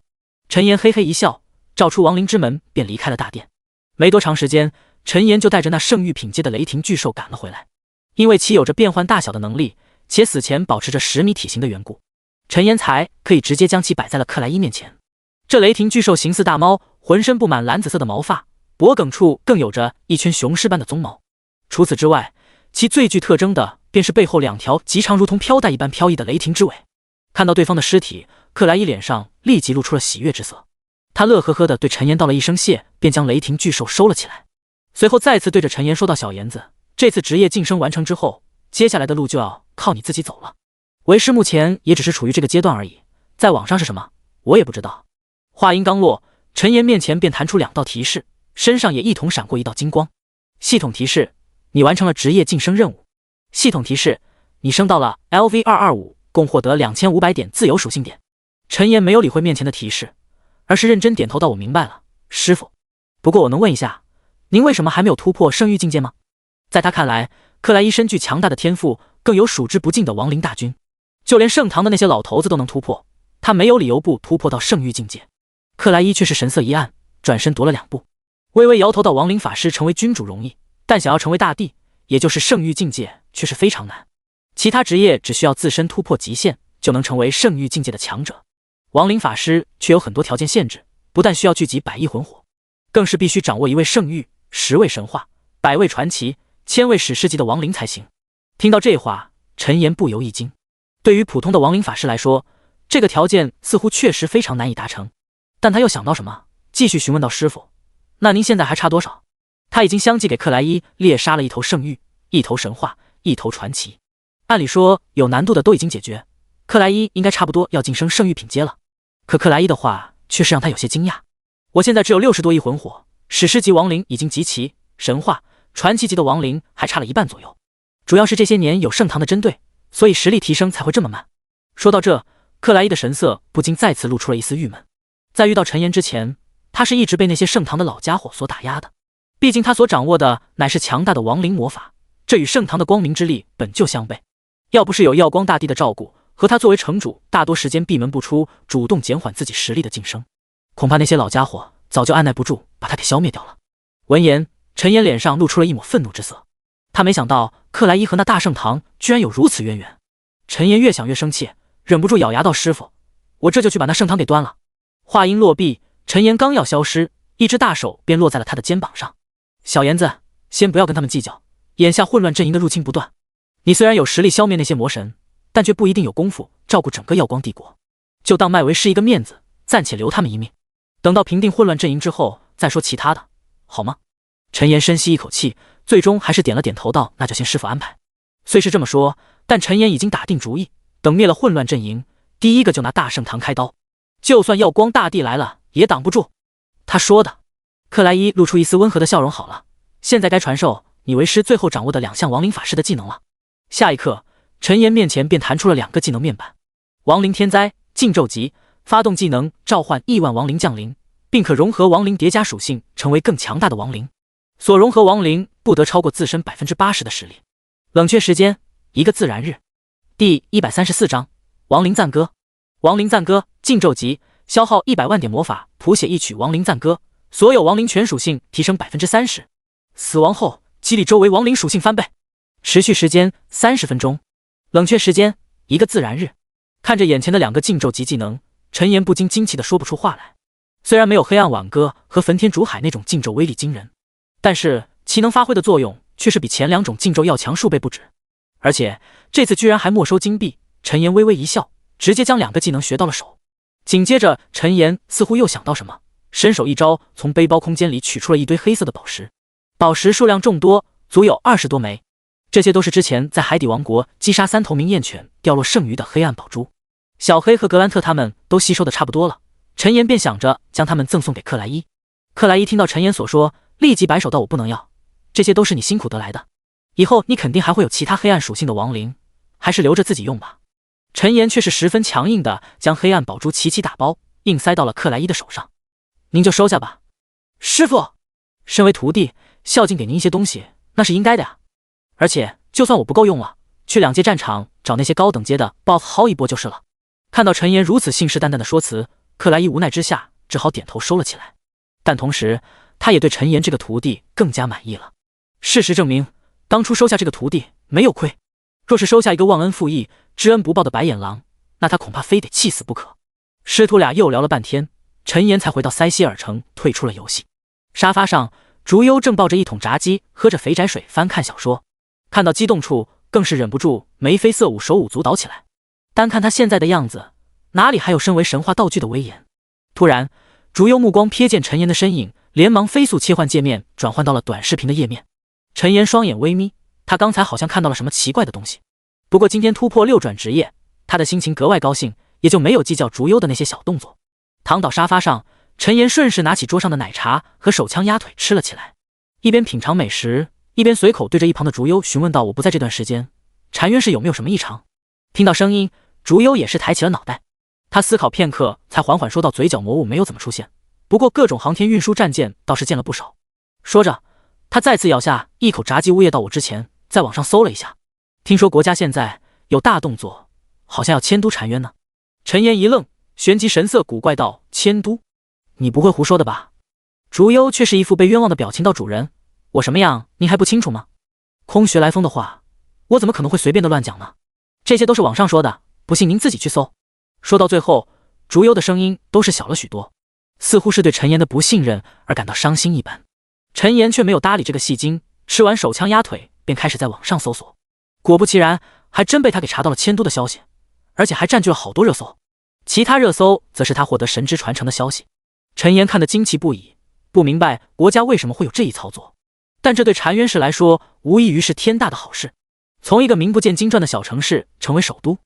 陈岩嘿嘿一笑，照出亡灵之门便离开了大殿。没多长时间，陈岩就带着那圣域品阶的雷霆巨兽赶了回来。因为其有着变换大小的能力，且死前保持着10米体型的缘故，陈岩才可以直接将其摆在了克莱伊面前。这雷霆巨兽形似大猫，浑身布满蓝紫色的毛发，脖颈处更有着一圈雄狮般的鬃毛。除此之外，其最具特征的便是背后2条极长如同飘带一般飘逸的雷霆之尾。看到对方的尸体，克莱伊脸上立即露出了喜悦之色。他乐呵呵地对陈岩道了一声谢，便将雷霆巨兽收了起来。随后再次对着陈岩说道：“小岩子，这次职业晋升完成之后，接下来的路就要靠你自己走了。为师目前也只是处于这个阶段而已，再往上是什么，我也不知道。”话音刚落，陈岩面前便弹出2道提示，身上也一同闪过一道金光。系统提示：你完成了职业晋升任务。系统提示：你升到了 LV225，共获得2500点自由属性点。陈岩没有理会面前的提示，而是认真点头道：“我明白了，师傅。不过我能问一下，您为什么还没有突破圣域境界吗？”在他看来，克莱伊身具强大的天赋，更有数之不尽的亡灵大军，就连圣堂的那些老头子都能突破，他没有理由不突破到圣域境界。克莱伊却是神色一暗，转身踱了2步，微微摇头道：“亡灵法师成为君主容易，但想要成为大帝，也就是圣域境界，却是非常难。其他职业只需要自身突破极限，就能成为圣域境界的强者。亡灵法师却有很多条件限制，不但需要聚集100亿魂火，更是必须掌握1位圣域、10位神话、100位传奇、1000位史诗级的亡灵才行。”听到这话，陈岩不由一惊。对于普通的亡灵法师来说，这个条件似乎确实非常难以达成。但他又想到什么，继续询问道：“师傅，那您现在还差多少？”他已经相继给克莱伊猎杀了1头圣域、1头神话、1头传奇。按理说有难度的都已经解决，克莱伊应该差不多要晋升圣域品阶了。可克莱伊的话却是让他有些惊讶。我现在只有60多亿魂火，史诗级亡灵已经集齐，神话、传奇级的亡灵还差了1半左右。主要是这些年有圣堂的针对，所以实力提升才会这么慢。说到这，克莱伊的神色不禁再次露出了一丝郁闷。在遇到陈岩之前，他是一直被那些圣堂的老家伙所打压的。毕竟他所掌握的乃是强大的亡灵魔法，这与圣堂的光明之力本就相悖。要不是有耀光大帝的照顾，和他作为城主大多时间闭门不出，主动减缓自己实力的晋升，恐怕那些老家伙早就按耐不住把他给消灭掉了。闻言，陈岩脸上露出了一抹愤怒之色。他没想到克莱伊和那大圣堂居然有如此渊源。陈岩越想越生气，忍不住咬牙道：“师傅，我这就去把那圣堂给端了。”话音落毕，陈岩刚要消失，一只大手便落在了他的肩膀上。小妍子，先不要跟他们计较，眼下混乱阵营的入侵不断，你虽然有实力消灭那些魔神，但却不一定有功夫照顾整个耀光帝国，就当麦维是一个面子，暂且留他们一命，等到平定混乱阵营之后再说其他的，好吗？陈岩深吸一口气，最终还是点了点头道：“那就先师傅安排。”虽是这么说，但陈岩已经打定主意，等灭了混乱阵营，第一个就拿大圣堂开刀，就算耀光大帝来了也挡不住。他说的。克莱伊露出一丝温和的笑容。好了，现在该传授你为师最后掌握的2项亡灵法师的技能了。下一刻，陈岩面前便弹出了2个技能面板：亡灵天灾禁咒级，发动技能召唤亿万亡灵降临，并可融合亡灵叠加属性，成为更强大的亡灵。所融合亡灵不得超过自身 80% 的实力。冷却时间1个自然日。第134章亡灵赞歌。亡灵赞歌禁咒级，消耗100万点魔法谱写一曲亡灵赞歌，所有亡灵全属性提升 30%， 死亡后激励周围亡灵属性翻倍，持续时间30分钟。冷却时间1个自然日。看着眼前的2个禁咒级技能，陈岩不禁惊奇的说不出话来。虽然没有黑暗挽歌和焚天烛海那种禁咒威力惊人，但是其能发挥的作用却是比前2种禁咒要强数倍不止。而且这次居然还没收金币。陈岩微微一笑，直接将2个技能学到了手。紧接着陈岩似乎又想到什么，伸手一招，从背包空间里取出了一堆黑色的宝石。宝石数量众多，足有20多枚，这些都是之前在海底王国击杀3头明焰犬掉落剩余的黑暗宝珠。小黑和格兰特他们都吸收的差不多了，陈岩便想着将他们赠送给克莱伊。克莱伊听到陈岩所说，立即摆手道：“我不能要，这些都是你辛苦得来的，以后你肯定还会有其他黑暗属性的亡灵，还是留着自己用吧。”陈岩却是十分强硬的将黑暗宝珠齐齐打包，硬塞到了克莱伊的手上。“您就收下吧，师傅，身为徒弟，孝敬给您一些东西，那是应该的呀。而且就算我不够用了，去2阶战场找那些高等阶的 BOSS 薅一波就是了。”看到陈岩如此信誓旦旦的说辞，克莱伊无奈之下只好点头收了起来。但同时他也对陈岩这个徒弟更加满意了。事实证明，当初收下这个徒弟没有亏，若是收下一个忘恩负义、知恩不报的白眼狼，那他恐怕非得气死不可。师徒俩又聊了半天，陈岩才回到塞西尔城，退出了游戏。沙发上，竹优正抱着一桶炸鸡，喝着肥宅水翻看小说，看到激动处更是忍不住眉飞色舞，手舞足蹈起来。单看他现在的样子，哪里还有身为神话道具的威严？突然，竹优目光瞥见陈岩的身影，连忙飞速切换界面，转换到了短视频的页面。陈岩双眼微眯，他刚才好像看到了什么奇怪的东西。不过今天突破6转职业，他的心情格外高兴，也就没有计较竹优的那些小动作。躺倒沙发上，陈岩顺势拿起桌上的奶茶和手枪鸭腿吃了起来，一边品尝美食，一边随口对着一旁的竹优询问道：“我不在这段时间，禅院士有没有什么异常？”听到声音，竹优也是抬起了脑袋。他思考片刻，才缓缓说道：“嘴角魔物没有怎么出现，不过各种航天运输战舰倒是见了不少。”说着，他再次咬下一口炸鸡，呜咽到：“我之前在网上搜了一下，听说国家现在有大动作，好像要迁都禅渊呢。”陈岩一愣，旋即神色古怪道：“迁都？你不会胡说的吧？”竹优却是一副被冤枉的表情道：“主人，我什么样您还不清楚吗？空穴来风的话，我怎么可能会随便的乱讲呢？这些都是网上说的，不信您自己去搜。”说到最后，竹优的声音都是小了许多，似乎是对陈岩的不信任而感到伤心一般。陈岩却没有搭理这个戏精，吃完手枪鸭腿便开始在网上搜索。果不其然，还真被他给查到了迁都的消息，而且还占据了好多热搜。其他热搜则是他获得神之传承的消息。陈岩看得惊奇不已，不明白国家为什么会有这一操作，但这对禅渊氏来说无异于是天大的好事。从一个名不见经传的小城市成为首都，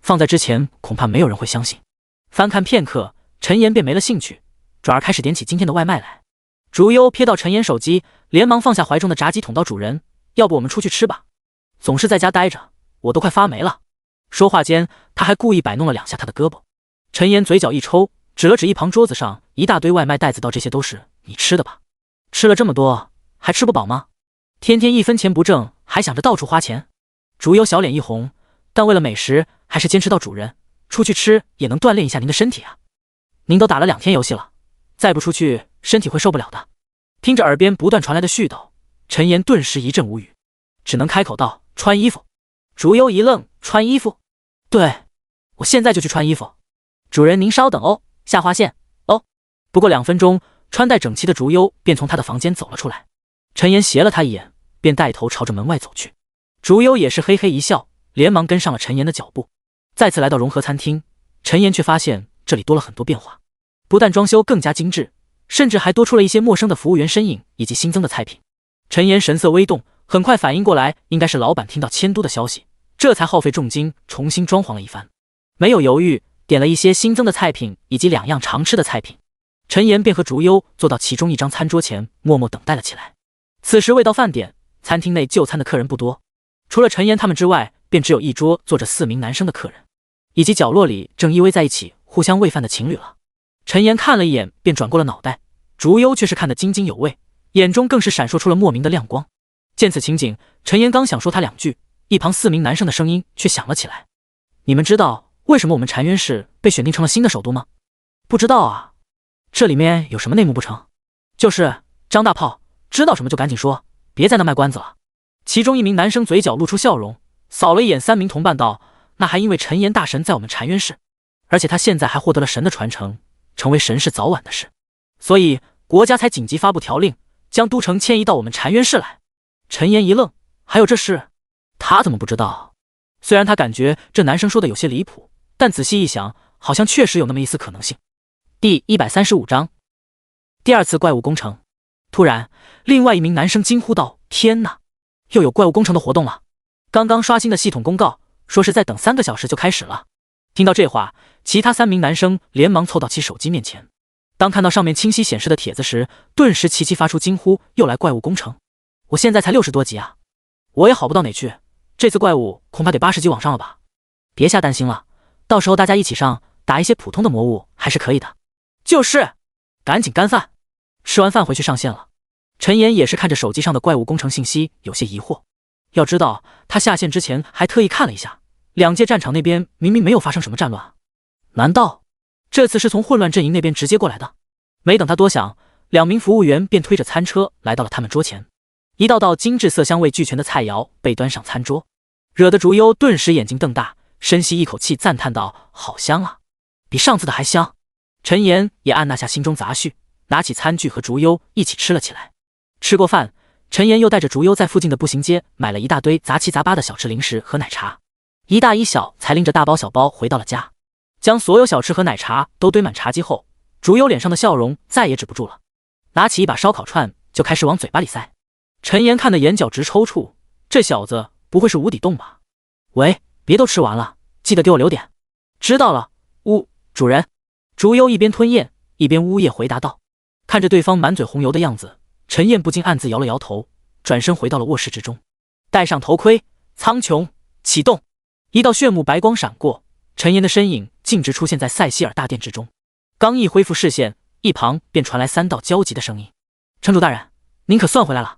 放在之前恐怕没有人会相信。翻看片刻，陈岩便没了兴趣，转而开始点起今天的外卖来。竹优瞥到陈岩手机，连忙放下怀中的炸鸡捅到：“主人，要不我们出去吃吧？总是在家待着，我都快发霉了。”说话间，他还故意摆弄了2下他的胳膊。陈岩嘴角一抽，指了指一旁桌子上一大堆外卖袋子道：“这些都是你吃的吧？吃了这么多，还吃不饱吗？天天1分钱不挣，还想着到处花钱。”竹优小脸一红，但为了美食，还是坚持道：“主人，出去吃也能锻炼一下您的身体啊！您都打了2天游戏了，再不出去，身体会受不了的。”听着耳边不断传来的絮叨，陈岩顿时一阵无语，只能开口道：“穿衣服。”竹优一愣：“穿衣服？对，我现在就去穿衣服。主人您稍等哦，下划线哦。不过2分钟，穿戴整齐的竹优便从他的房间走了出来。陈岩斜了他一眼，便带头朝着门外走去。竹优也是嘿嘿一笑，连忙跟上了陈岩的脚步。再次来到融合餐厅，陈岩却发现这里多了很多变化，不但装修更加精致，甚至还多出了一些陌生的服务员身影以及新增的菜品。陈岩神色微动，很快反应过来，应该是老板听到迁都的消息，这才耗费重金重新装潢了一番。没有犹豫，点了一些新增的菜品以及2样常吃的菜品。陈岩便和竹优坐到其中一张餐桌前，默默等待了起来。此时未到饭点，餐厅内就餐的客人不多，除了陈岩他们之外，便只有一桌坐着4名男生的客人，以及角落里正依偎在一起互相喂饭的情侣了。陈岩看了一眼，便转过了脑袋，竹优却是看得津津有味，眼中更是闪烁出了莫名的亮光。见此情景，陈岩刚想说他2句，一旁4名男生的声音却响了起来：“你们知道为什么我们禅渊市被选定成了新的首都吗？”“不知道啊，这里面有什么内幕不成？”“就是张大炮，知道什么就赶紧说，别在那卖关子了。”其中一名男生嘴角露出笑容，扫了一眼3名同伴道：“那还因为陈岩大神在我们禅渊市，而且他现在还获得了神的传承，成为神是早晚的事，所以国家才紧急发布条令，将都城迁移到我们禅渊市来。”陈岩一愣，还有这事？他怎么不知道？虽然他感觉这男生说的有些离谱，但仔细一想，好像确实有那么一丝可能性。第135章，第2次怪物工程。突然，另外一名男生惊呼道：“天哪，又有怪物工程的活动了！刚刚刷新的系统公告说是再等3个小时就开始了。”听到这话，其他3名男生连忙凑到其手机面前。当看到上面清晰显示的帖子时，顿时齐齐发出惊呼：“又来怪物工程！我现在才60多级啊，我也好不到哪去，这次怪物恐怕得80级往上了吧？别瞎担心了，到时候大家一起上，打一些普通的魔物还是可以的。”“就是，赶紧干饭。”吃完饭回去上线了。陈岩也是看着手机上的怪物工程信息，有些疑惑。要知道，他下线之前还特意看了一下，2界战场那边明明没有发生什么战乱，难道这次是从混乱阵营那边直接过来的？没等他多想，2名服务员便推着餐车来到了他们桌前，一道道精致色香味俱全的菜肴被端上餐桌，惹得竹优顿时眼睛瞪大，深吸一口气，赞叹道：“好香啊，比上次的还香。”陈岩也按捺下心中杂绪，拿起餐具和竹优一起吃了起来。吃过饭，陈岩又带着竹优在附近的步行街买了一大堆杂七杂八的小吃零食和奶茶，一大一小才拎着大包小包回到了家。将所有小吃和奶茶都堆满茶几后，竹优脸上的笑容再也止不住了，拿起一把烧烤串就开始往嘴巴里塞。陈岩看得眼角直抽搐，这小子不会是无底洞吧？喂，别都吃完了，记得给我留点。知道了，主人。竹优一边吞咽一边呜咽回答道。看着对方满嘴红油的样子，陈燕不禁暗自摇了摇头，转身回到了卧室之中，戴上头盔，苍穹启动。一道炫目白光闪过，陈岩的身影径直出现在塞西尔大殿之中。刚一恢复视线，一旁便传来3道焦急的声音：“城主大人，您可算回来了？”“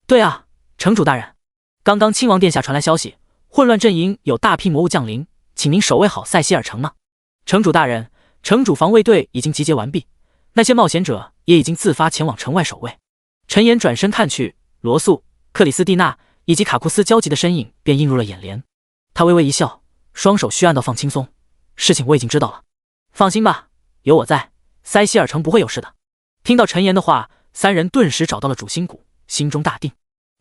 对啊，城主大人，刚刚亲王殿下传来消息，混乱阵营有大批魔物降临，请您守卫好塞西尔城呢。”“城主大人，城主防卫队已经集结完毕，那些冒险者也已经自发前往城外守卫。”陈岩转身看去，罗素、克里斯蒂娜以及卡库斯焦急的身影便映入了眼帘。他微微一笑，双手虚按到放轻松：“事情我已经知道了，放心吧，有我在，塞西尔城不会有事的。”听到陈岩的话，3人顿时找到了主心骨，心中大定。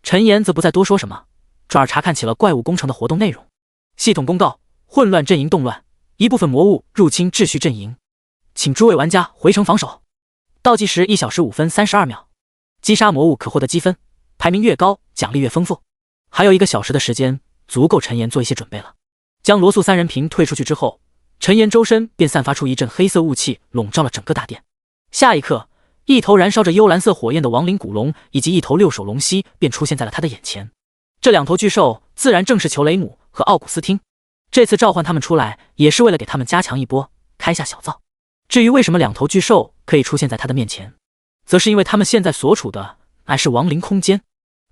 陈岩则不再多说什么，转而查看起了怪物工程的活动内容。系统公告：混乱阵营动乱，一部分魔物入侵秩序阵营，请诸位玩家回城防守。倒计时1小时5分32秒，击杀魔物可获得积分，排名越高奖励越丰富。还有1个小时的时间，足够陈岩做一些准备了。将罗素3人平退出去之后，陈岩周身便散发出一阵黑色雾气，笼罩了整个大殿。下一刻，一头燃烧着幽蓝色火焰的亡灵古龙以及一头6手龙蜥便出现在了他的眼前。这2头巨兽自然正是裘雷姆和奥古斯汀，这次召唤他们出来也是为了给他们加强一波，开下小灶。至于为什么2头巨兽可以出现在他的面前，则是因为他们现在所处的乃是亡灵空间。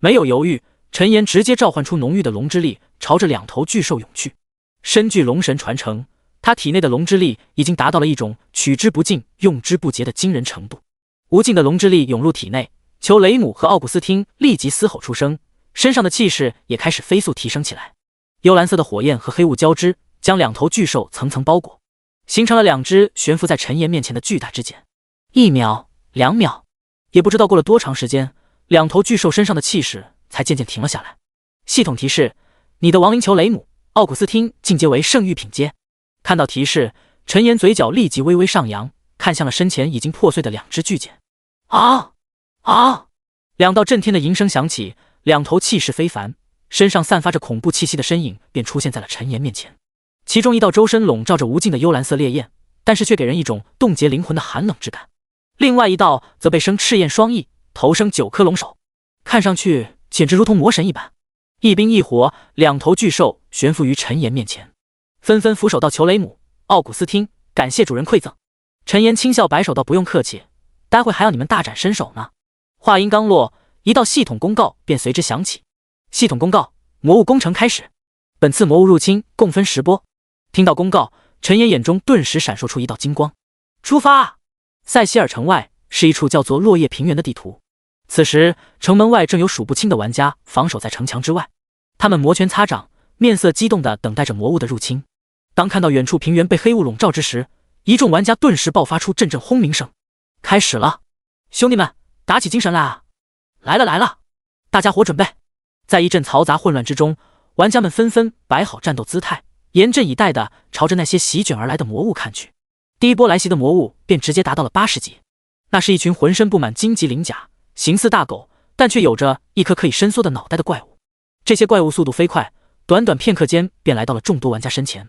没有犹豫，陈岩直接召唤出浓郁的龙之力，朝着2头巨兽涌去。身具龙神传承，他体内的龙之力已经达到了一种取之不尽、用之不竭的惊人程度。无尽的龙之力涌入体内，裘雷姆和奥古斯汀立即嘶吼出声，身上的气势也开始飞速提升起来。幽蓝色的火焰和黑雾交织，将两头巨兽层层包裹，形成了两只悬浮在陈岩面前的巨大之茧。1秒、2秒，也不知道过了多长时间，两头巨兽身上的气势才渐渐停了下来。系统提示：你的亡灵球雷姆奥古斯汀进阶为圣域品阶。看到提示，陈岩嘴角立即微微上扬，看向了身前已经破碎的两只巨茧。啊啊！两道震天的吟声响起，两头气势非凡，身上散发着恐怖气息的身影便出现在了陈岩面前。其中一道周身笼罩着无尽的幽蓝色烈焰，但是却给人一种冻结灵魂的寒冷之感。另外一道则被生赤焰双翼，头生9颗龙首，看上去简直如同魔神一般。一冰一火，两头巨兽悬浮于陈岩面前，纷纷俯首道：求雷姆、奥古斯汀，感谢主人馈赠。陈岩轻笑摆手道：不用客气，待会还要你们大展身手呢。话音刚落，一道系统公告便随之响起。系统公告：魔物攻城开始，本次魔物入侵共分10波。听到公告，陈岩眼中顿时闪烁出一道金光。出发！塞西尔城外是一处叫做落叶平原的地图。此时城门外正有数不清的玩家防守在城墙之外，他们摩拳擦掌，面色激动地等待着魔物的入侵。当看到远处平原被黑雾笼罩之时，一众玩家顿时爆发出阵阵轰鸣声。开始了，兄弟们，打起精神来啊！来了来了，大家伙准备！在一阵嘈杂混乱之中，玩家们纷纷摆好战斗姿态，严阵以待地朝着那些席卷而来的魔物看去。第一波来袭的魔物便直接达到了80级，那是一群浑身布满荆棘鳞甲，形似大狗，但却有着一颗可以伸缩的脑袋的怪物。这些怪物速度飞快，短短片刻间便来到了众多玩家身前。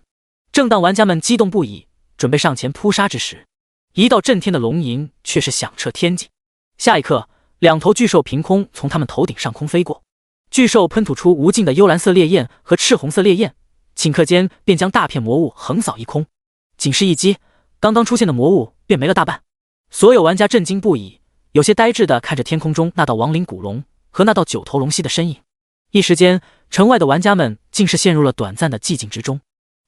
正当玩家们激动不已，准备上前扑杀之时，一道震天的龙吟却是响彻天际。下一刻，两头巨兽凭空从他们头顶上空飞过，巨兽喷吐出无尽的幽蓝色烈焰和赤红色烈焰，顷刻间便将大片魔物横扫一空。仅是一击，刚刚出现的魔物便没了大半。所有玩家震惊不已，有些呆滞地看着天空中那道亡灵古龙和那道9头龙蜥的身影。一时间，城外的玩家们竟是陷入了短暂的寂静之中，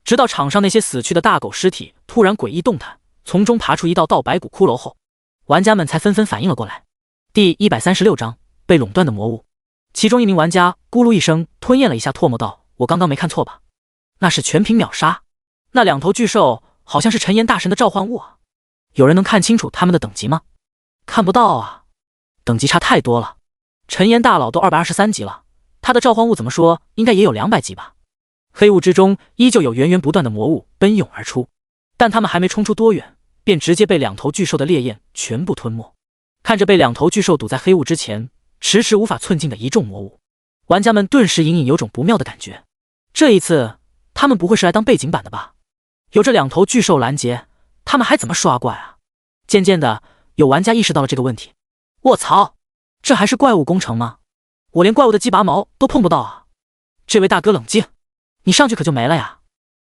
直到场上那些死去的大狗尸体突然诡异动弹，从中爬出一道道白骨骷髅后，玩家们才纷纷反应了过来。第136章被垄断的魔物。其中一名玩家咕噜一声吞咽了一下唾沫道：我刚刚没看错吧？那是全屏秒杀，那两头巨兽好像是陈岩大神的召唤物啊！有人能看清楚他们的等级吗？看不到啊，等级差太多了。陈岩大佬都223级了，他的召唤物怎么说应该也有200级吧。黑雾之中依旧有源源不断的魔物奔涌而出，但他们还没冲出多远，便直接被两头巨兽的烈焰全部吞没。看着被两头巨兽堵在黑雾之前，迟迟无法寸进的一众魔物，玩家们顿时隐隐有种不妙的感觉。这一次他们不会是来当背景板的吧？有这两头巨兽拦截，他们还怎么刷怪啊？渐渐的，有玩家意识到了这个问题。卧槽，这还是怪物攻城吗？我连怪物的鸡拔毛都碰不到啊！这位大哥冷静，你上去可就没了呀。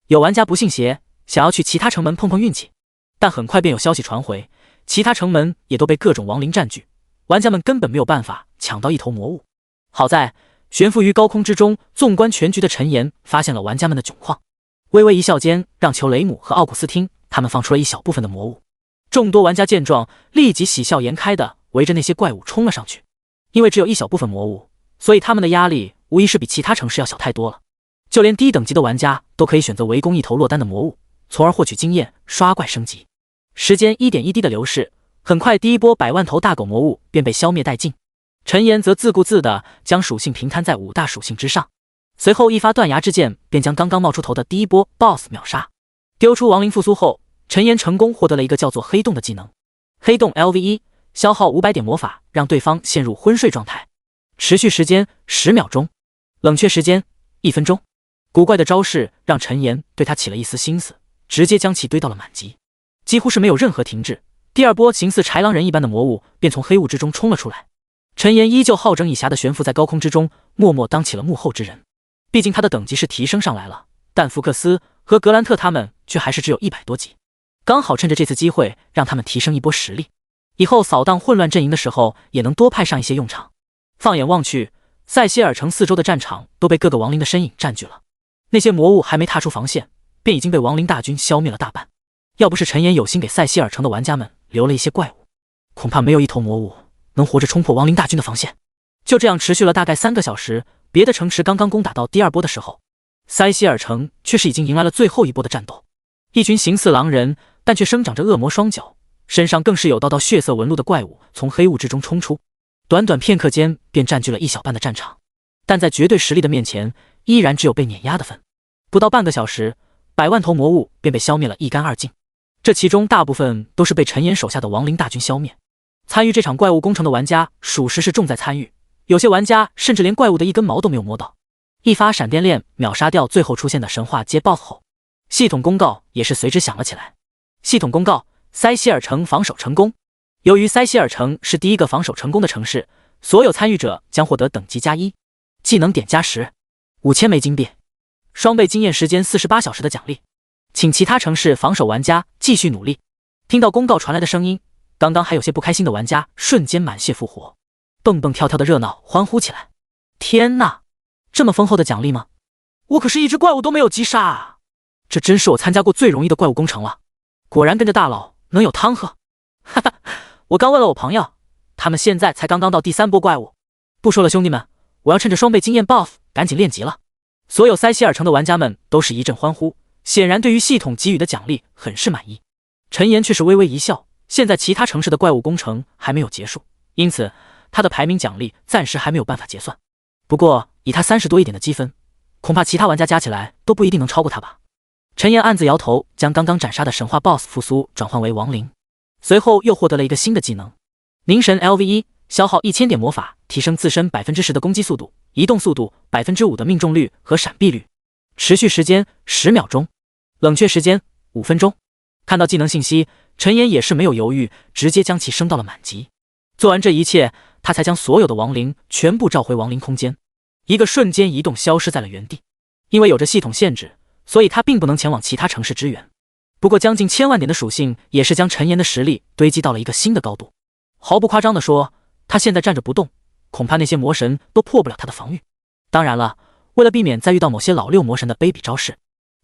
有玩家不信邪，想要去其他城门碰碰运气，但很快便有消息传回，其他城门也都被各种亡灵占据，玩家们根本没有办法抢到一头魔物。好在悬浮于高空之中，纵观全局的陈岩发现了玩家们的窘况，微微一笑间，让裘雷姆和奥古斯汀他们放出了一小部分的魔物。众多玩家见状，立即喜笑颜开的围着那些怪物冲了上去。因为只有一小部分魔物，所以他们的压力无疑是比其他城市要小太多了。就连低等级的玩家都可以选择围攻一头落单的魔物，从而获取经验，刷怪升级。时间一点一滴的流逝，很快第一波100万头大狗魔物便被消灭殆尽。陈岩则自顾自地将属性平摊在5大属性之上，随后一发断崖之剑便将刚刚冒出头的第一波 BOSS 秒杀。丢出亡灵复苏后，陈岩成功获得了一个叫做黑洞的技能。黑洞 LV1， 消耗500点魔法，让对方陷入昏睡状态，持续时间10秒钟，冷却时间1分钟。古怪的招式让陈岩对他起了一丝心思，直接将其堆到了满级，几乎是没有任何停滞。第二波形似豺狼人一般的魔物便从黑雾之中冲了出来。陈岩依旧好整以暇地悬浮在高空之中，默默当起了幕后之人。毕竟他的等级是提升上来了，但福克斯和格兰特他们却还是只有100多级，刚好趁着这次机会让他们提升一波实力，以后扫荡混乱阵营的时候也能多派上一些用场。放眼望去，塞西尔城四周的战场都被各个亡灵的身影占据了，那些魔物还没踏出防线，便已经被亡灵大军消灭了大半。要不是陈岩有心给塞西尔城的玩家们留了一些怪物，恐怕没有一头魔物能活着冲破亡灵大军的防线。就这样持续了大概3个小时，别的城池刚刚攻打到第二波的时候，塞西尔城却是已经迎来了最后一波的战斗。一群形似狼人，但却生长着恶魔双脚，身上更是有道道血色纹路的怪物从黑雾之中冲出，短短片刻间便占据了一小半的战场。但在绝对实力的面前，依然只有被碾压的份。不到半个小时，100万头魔物便被消灭了一干二净。这其中大部分都是被陈岩手下的亡灵大军消灭。参与这场怪物工程的玩家属实是重在参与，有些玩家甚至连怪物的一根毛都没有摸到。一发闪电链秒杀掉最后出现的神话街 BOSS 后，系统公告也是随之响了起来。系统公告：塞西尔城防守成功。由于塞西尔城是第一个防守成功的城市，所有参与者将获得等级+1、技能点+10、5000枚金币、双倍经验时间48小时的奖励。请其他城市防守玩家继续努力。听到公告传来的声音，刚刚还有些不开心的玩家瞬间满血复活，蹦蹦跳跳的热闹欢呼起来。天哪，这么丰厚的奖励吗？我可是一只怪物都没有击杀啊！这真是我参加过最容易的怪物工程了。果然跟着大佬能有汤喝。哈哈，我刚问了我朋友，他们现在才刚到第3波怪物。不说了兄弟们，我要趁着双倍经验 buff 赶紧练级了。所有塞西尔城的玩家们都是一阵欢呼，显然对于系统给予的奖励很是满意。陈岩却是微微一笑，现在其他城市的怪物工程还没有结束，因此他的排名奖励暂时还没有办法结算。不过以他30多一点的积分，恐怕其他玩家加起来都不一定能超过他吧。陈岩暗自摇头，将刚刚斩杀的神话 BOSS 复苏转换为亡灵，随后又获得了一个新的技能凝神 LV1， 消耗1000点魔法，提升自身 10% 的攻击速度、移动速度、5% 的命中率和闪避率，持续时间10秒钟，冷却时间5分钟。看到技能信息，陈岩也是没有犹豫，直接将其升到了满级。做完这一切，他才将所有的亡灵全部召回亡灵空间，一个瞬间移动消失在了原地。因为有着系统限制，所以他并不能前往其他城市支援。不过将近1000万点的属性也是将陈岩的实力堆积到了一个新的高度。毫不夸张地说，他现在站着不动，恐怕那些魔神都破不了他的防御。当然了，为了避免再遇到某些老六魔神的卑鄙招式，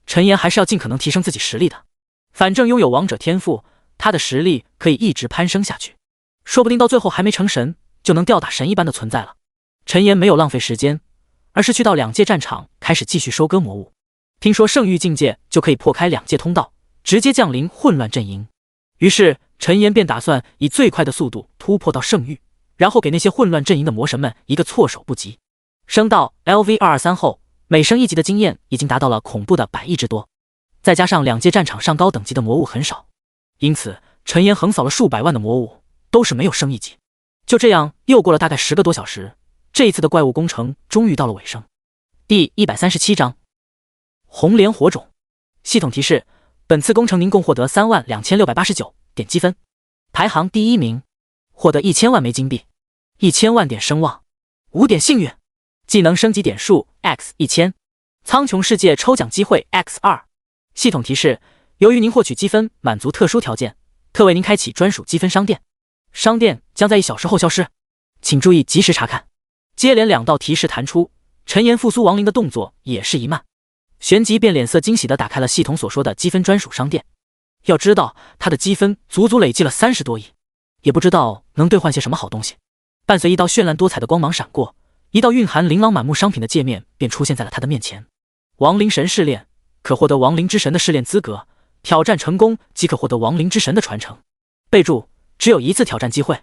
陈岩还是要尽可能提升自己实力的。反正拥有王者天赋，他的实力可以一直攀升下去，说不定到最后还没成神，就能吊打神一般的存在了。陈岩没有浪费时间，而是去到2阶战场开始继续收割魔物。听说圣域境界就可以破开2阶通道，直接降临混乱阵营。于是陈岩便打算以最快的速度突破到圣域，然后给那些混乱阵营的魔神们一个措手不及。升到 LV223 后，每升1级的经验已经达到了恐怖的100亿之多，再加上2阶战场上高等级的魔物很少，因此陈岩横扫了数百万的魔物，都是没有升1级。就这样又过了大概10个多小时，这一次的怪物工程终于到了尾声。第137章红莲火种。系统提示：本次工程您共获得32689点积分，排行第1名，获得1000万枚金币、1000万点声望、5点幸运，技能升级点数 x1000，苍穹世界抽奖机会 x2。系统提示：由于您获取积分满足特殊条件，特为您开启专属积分商店，商店将在1小时后消失，请注意及时查看。接连2道提示弹出，陈岩复苏亡灵的动作也是一慢，旋即便脸色惊喜地打开了系统所说的积分专属商店。要知道他的积分足足累计了30多亿，也不知道能兑换些什么好东西。伴随一道绚烂多彩的光芒闪过，一道蕴含琳琅满目商品的界面便出现在了他的面前。亡灵神试炼，可获得亡灵之神的试炼资格，挑战成功即可获得亡灵之神的传承。备注：只有1次挑战机会，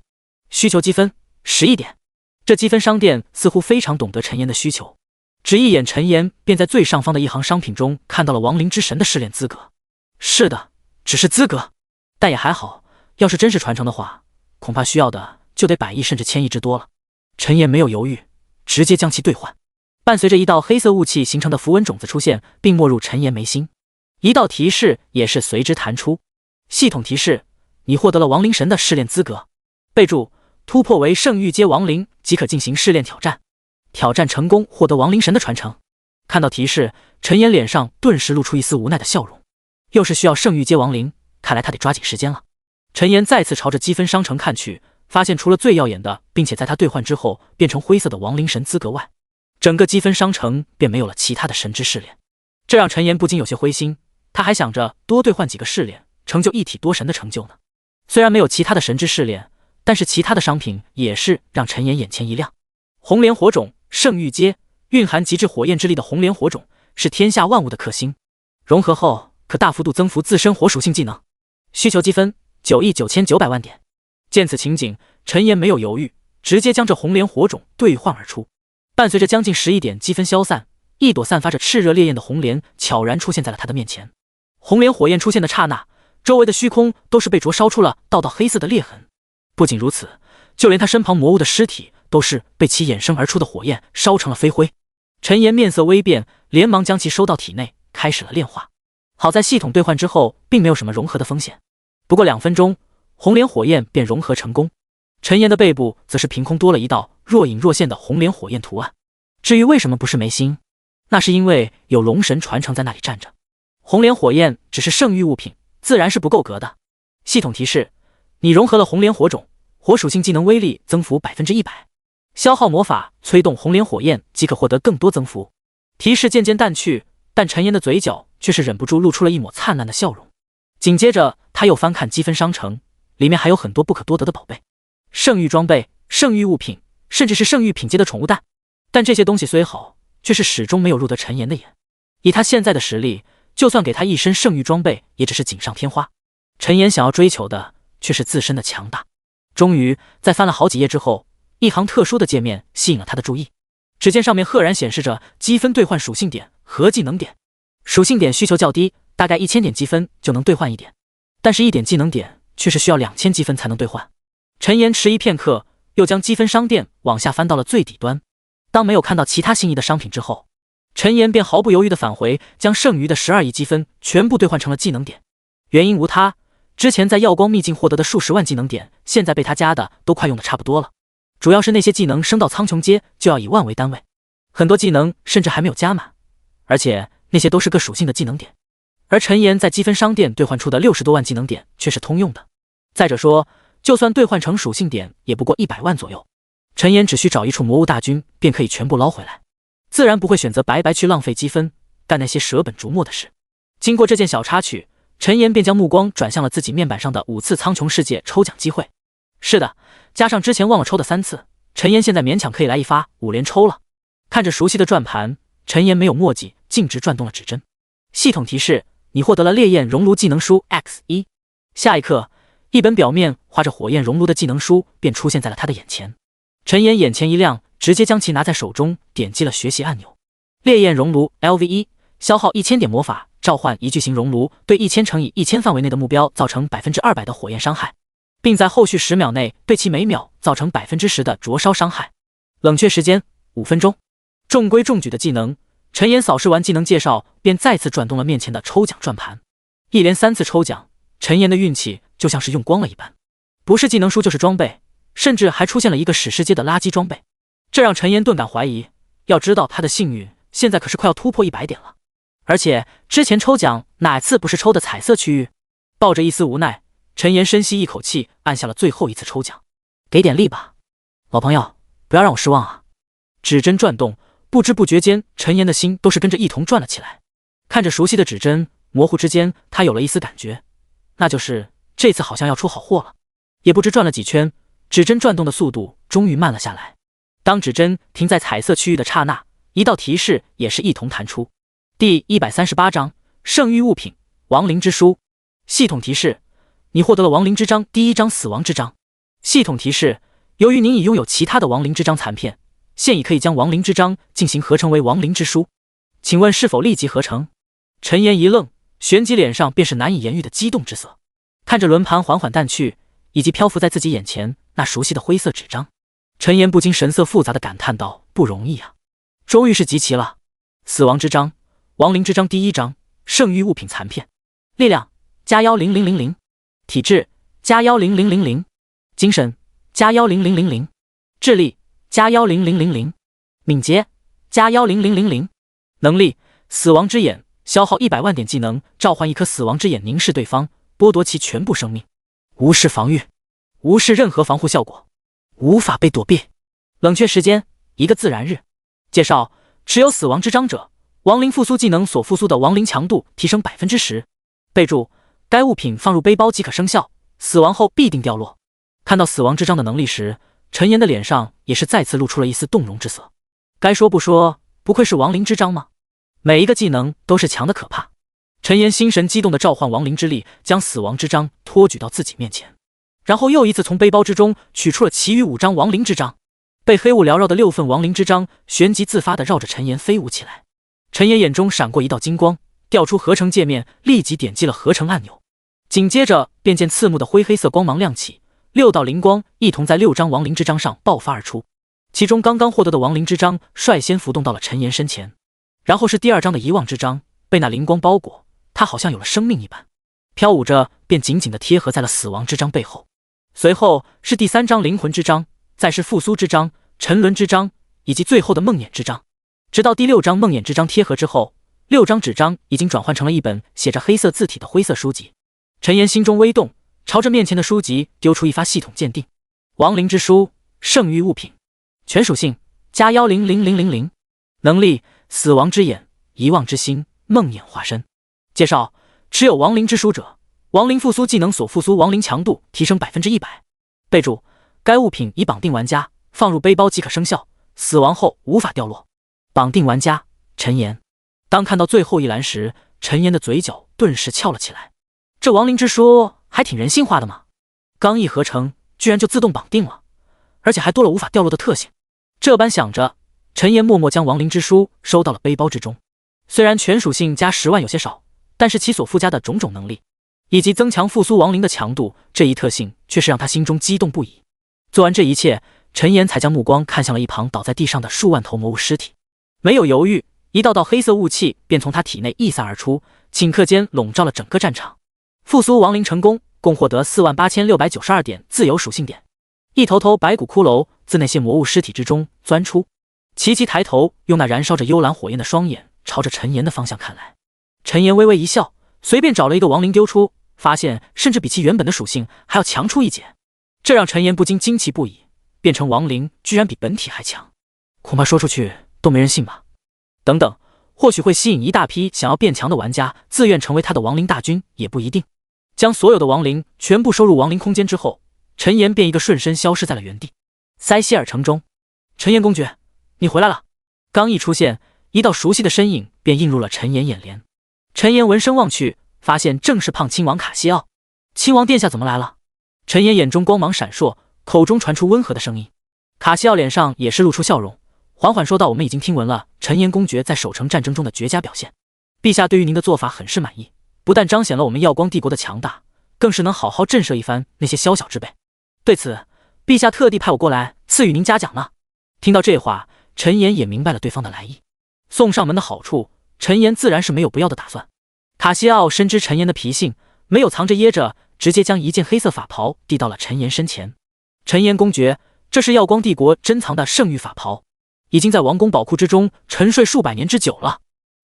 需求积分11点。这积分商店似乎非常懂得陈岩的需求，只一眼陈岩便在最上方的一行商品中看到了亡灵之神的试炼资格。是的，只是资格，但也还好，要是真是传承的话，恐怕需要的就得100亿甚至1000亿之多了。陈岩没有犹豫，直接将其兑换。伴随着一道黑色雾气形成的符文种子出现，并没入陈岩眉心。一道提示也是随之弹出，系统提示：你获得了亡灵神的试炼资格。备注：突破为圣域阶亡灵即可进行试炼挑战，挑战成功获得亡灵神的传承。看到提示，陈岩脸上顿时露出一丝无奈的笑容。又是需要圣域阶亡灵，看来他得抓紧时间了。陈岩再次朝着积分商城看去，发现除了最耀眼的并且在他兑换之后变成灰色的亡灵神资格外，整个积分商城便没有了其他的神之试炼。这让陈岩不禁有些灰心，他还想着多兑换几个试炼，成就一体多神的成就呢。虽然没有其他的神之试炼，但是其他的商品也是让陈岩眼前一亮。红莲火种，圣域阶，蕴含极致火焰之力的红莲火种，是天下万物的克星，融合后可大幅度增幅自身火属性技能，需求积分9亿9900万点。见此情景，陈岩没有犹豫，直接将这红莲火种兑换而出。伴随着将近10亿点积分消散，一朵散发着炽热烈焰的红莲悄然出现在了他的面前。红莲火焰出现的刹那，周围的虚空都是被灼烧出了道道黑色的裂痕。不仅如此，就连他身旁魔物的尸体都是被其衍生而出的火焰烧成了飞灰。陈岩面色微变，连忙将其收到体内，开始了炼化。好在系统兑换之后并没有什么融合的风险，不过2分钟，红莲火焰便融合成功。陈岩的背部则是凭空多了一道若隐若现的红莲火焰图案。至于为什么不是眉心，那是因为有龙神传承在那里站着。红莲火焰只是圣域物品，自然是不够格的。系统提示：你融合了红莲火种，火属性技能威力增幅100%，消耗魔法催动红莲火焰即可获得更多增幅。提示渐渐淡去，但陈岩的嘴角却是忍不住露出了一抹灿烂的笑容。紧接着他又翻看积分商城，里面还有很多不可多得的宝贝，圣域装备、圣域物品，甚至是圣域品阶的宠物蛋。但这些东西虽好，却是始终没有入得陈岩的眼。以他现在的实力，就算给他一身圣域装备，也只是锦上添花。陈岩想要追求的却是自身的强大。终于在翻了好几页之后，一行特殊的界面吸引了他的注意。只见上面赫然显示着积分兑换属性点和技能点。属性点需求较低，大概1000点积分就能兑换1点，但是1点技能点却是需要2000积分才能兑换。陈岩迟疑片刻，又将积分商店往下翻到了最底端。当没有看到其他心仪的商品之后，陈岩便毫不犹豫地返回，将剩余的12亿积分全部兑换成了技能点。原因无他，之前在耀光秘境获得的数十万技能点，现在被他加的都快用的差不多了。主要是那些技能升到苍穹阶就要以万为单位，很多技能甚至还没有加满，而且那些都是各属性的技能点。而陈岩在积分商店兑换出的60多万技能点却是通用的。再者说，就算兑换成属性点，也不过100万左右。陈岩只需找一处魔物大军，便可以全部捞回来，自然不会选择白白去浪费积分，干那些舍本逐末的事。经过这件小插曲，陈岩便将目光转向了自己面板上的5次苍穹世界抽奖机会。是的，加上之前忘了抽的3次，陈岩现在勉强可以来一发5连抽了。看着熟悉的转盘，陈岩没有墨迹，径直转动了指针。系统提示：你获得了烈焰熔炉技能书 X1。下一刻，一本表面画着火焰熔炉的技能书便出现在了他的眼前。陈岩眼前一亮，直接将其拿在手中，点击了学习按钮。烈焰熔炉 LV1，消耗1000点魔法，召唤一巨型熔炉，对1000乘以1000范围内的目标造成200%的火焰伤害，并在后续10秒内对其每秒造成10%的灼烧伤害。冷却时间5分钟。中规中矩的技能，陈岩扫视完技能介绍，便再次转动了面前的抽奖转盘。一连3次抽奖，陈岩的运气就像是用光了一般，不是技能书就是装备，甚至还出现了一个史诗阶的垃圾装备。这让陈岩顿感怀疑，要知道他的幸运现在可是快要突破100点了，而且之前抽奖哪次不是抽的彩色区域？抱着一丝无奈，陈岩深吸一口气，按下了最后一次抽奖。给点力吧，老朋友，不要让我失望啊！指针转动，不知不觉间，陈岩的心都是跟着一同转了起来。看着熟悉的指针，模糊之间，他有了一丝感觉，那就是这次好像要出好货了。也不知转了几圈，指针转动的速度终于慢了下来。当指针停在彩色区域的刹那，一道提示也是一同弹出。第138章圣域物品亡灵之书。系统提示：你获得了亡灵之章第1章死亡之章。系统提示：由于您已拥有其他的亡灵之章残片，现已可以将亡灵之章进行合成为亡灵之书，请问是否立即合成？陈岩一愣，旋即脸上便是难以言喻的激动之色。看着轮盘缓缓淡去，以及漂浮在自己眼前那熟悉的灰色纸张，陈岩不禁神色复杂的感叹道：不容易啊，终于是集齐了。死亡之章、亡灵之章第1章、圣域物品残片。力量加10000，体质加10000，精神加10000，智力加10000，敏捷加10000，能力死亡之眼，消耗100万点技能，召唤一颗死亡之眼凝视对方，剥夺其全部生命，无视防御，无视任何防护效果，无法被躲避。冷却时间1个自然日。介绍：持有死亡之章者，亡灵复苏技能所复苏的亡灵强度提升10%。备注：该物品放入背包即可生效，死亡后必定掉落。看到死亡之章的能力时，陈岩的脸上也是再次露出了一丝动容之色。该说不说，不愧是亡灵之章吗？每一个技能都是强的可怕。陈岩心神激动地召唤亡灵之力，将死亡之章托举到自己面前，然后又一次从背包之中取出了其余5张亡灵之章。被黑雾缭绕的6份亡灵之章旋即自发地绕着陈岩飞舞起来。陈岩眼中闪过一道金光，调出合成界面，立即点击了合成按钮，紧接着便见刺目的灰黑色光芒亮起，6道灵光一同在6张亡灵之章上爆发而出。其中刚刚获得的亡灵之章率先浮动到了陈岩身前，然后是第2张的遗忘之章，被那灵光包裹，它好像有了生命一般，飘舞着便紧紧地贴合在了死亡之章背后。随后是第3张灵魂之章，再是复苏之章、沉沦之章，以及最后的梦魇之章。直到第6张梦魇之章贴合之后，6张纸章已经转换成了一本写着黑色字体的灰色书籍。陈岩心中微动，朝着面前的书籍丢出一发系统鉴定：亡灵之书，圣域物品，全属性加1000000，能力死亡之眼、遗忘之心、梦魇化身。介绍：持有亡灵之书者，亡灵复苏技能所复苏亡灵强度提升 100%。 备注：该物品已绑定玩家，放入背包即可生效，死亡后无法掉落。绑定玩家陈岩。当看到最后一栏时，陈岩的嘴角顿时翘了起来。这亡灵之书还挺人性化的嘛，刚一合成居然就自动绑定了，而且还多了无法掉落的特性。这般想着，陈岩默默将亡灵之书收到了背包之中。虽然全属性加10万有些少，但是其所附加的种种能力以及增强复苏亡灵的强度，这一特性却是让他心中激动不已。做完这一切，陈岩才将目光看向了一旁倒在地上的数万头魔物尸体，没有犹豫，一道道黑色雾气便从他体内溢散而出，顷刻间笼罩了整个战场。复苏亡灵成功，共获得48692点自由属性点。一头头白骨骷髅自那些魔物尸体之中钻出，齐齐抬头，用那燃烧着幽蓝火焰的双眼朝着陈岩的方向看来。陈岩微微一笑，随便找了一个亡灵丢出，发现甚至比其原本的属性还要强出一截，这让陈岩不禁惊奇不已。变成亡灵居然比本体还强，恐怕说出去都没人信吧。等等，或许会吸引一大批想要变强的玩家自愿成为他的亡灵大军，也不一定。将所有的亡灵全部收入亡灵空间之后，陈岩便一个瞬身消失在了原地。塞西尔城中，陈岩公爵，你回来了。刚一出现，一道熟悉的身影便映入了陈岩眼帘。陈岩闻声望去，发现正是胖亲王卡西奥。亲王殿下怎么来了？陈岩眼中光芒闪烁，口中传出温和的声音。卡西奥脸上也是露出笑容，缓缓说道：“我们已经听闻了陈岩公爵在守城战争中的绝佳表现，陛下对于您的做法很是满意，不但彰显了我们耀光帝国的强大，更是能好好震慑一番那些宵小之辈。对此，陛下特地派我过来赐予您嘉奖呢。”听到这话，陈岩也明白了对方的来意。送上门的好处，陈岩自然是没有不要的打算。卡西奥深知陈岩的脾性，没有藏着掖着，直接将一件黑色法袍递到了陈岩身前。陈岩公爵，这是耀光帝国珍藏的圣域法袍，已经在王宫宝库之中沉睡数百年之久了。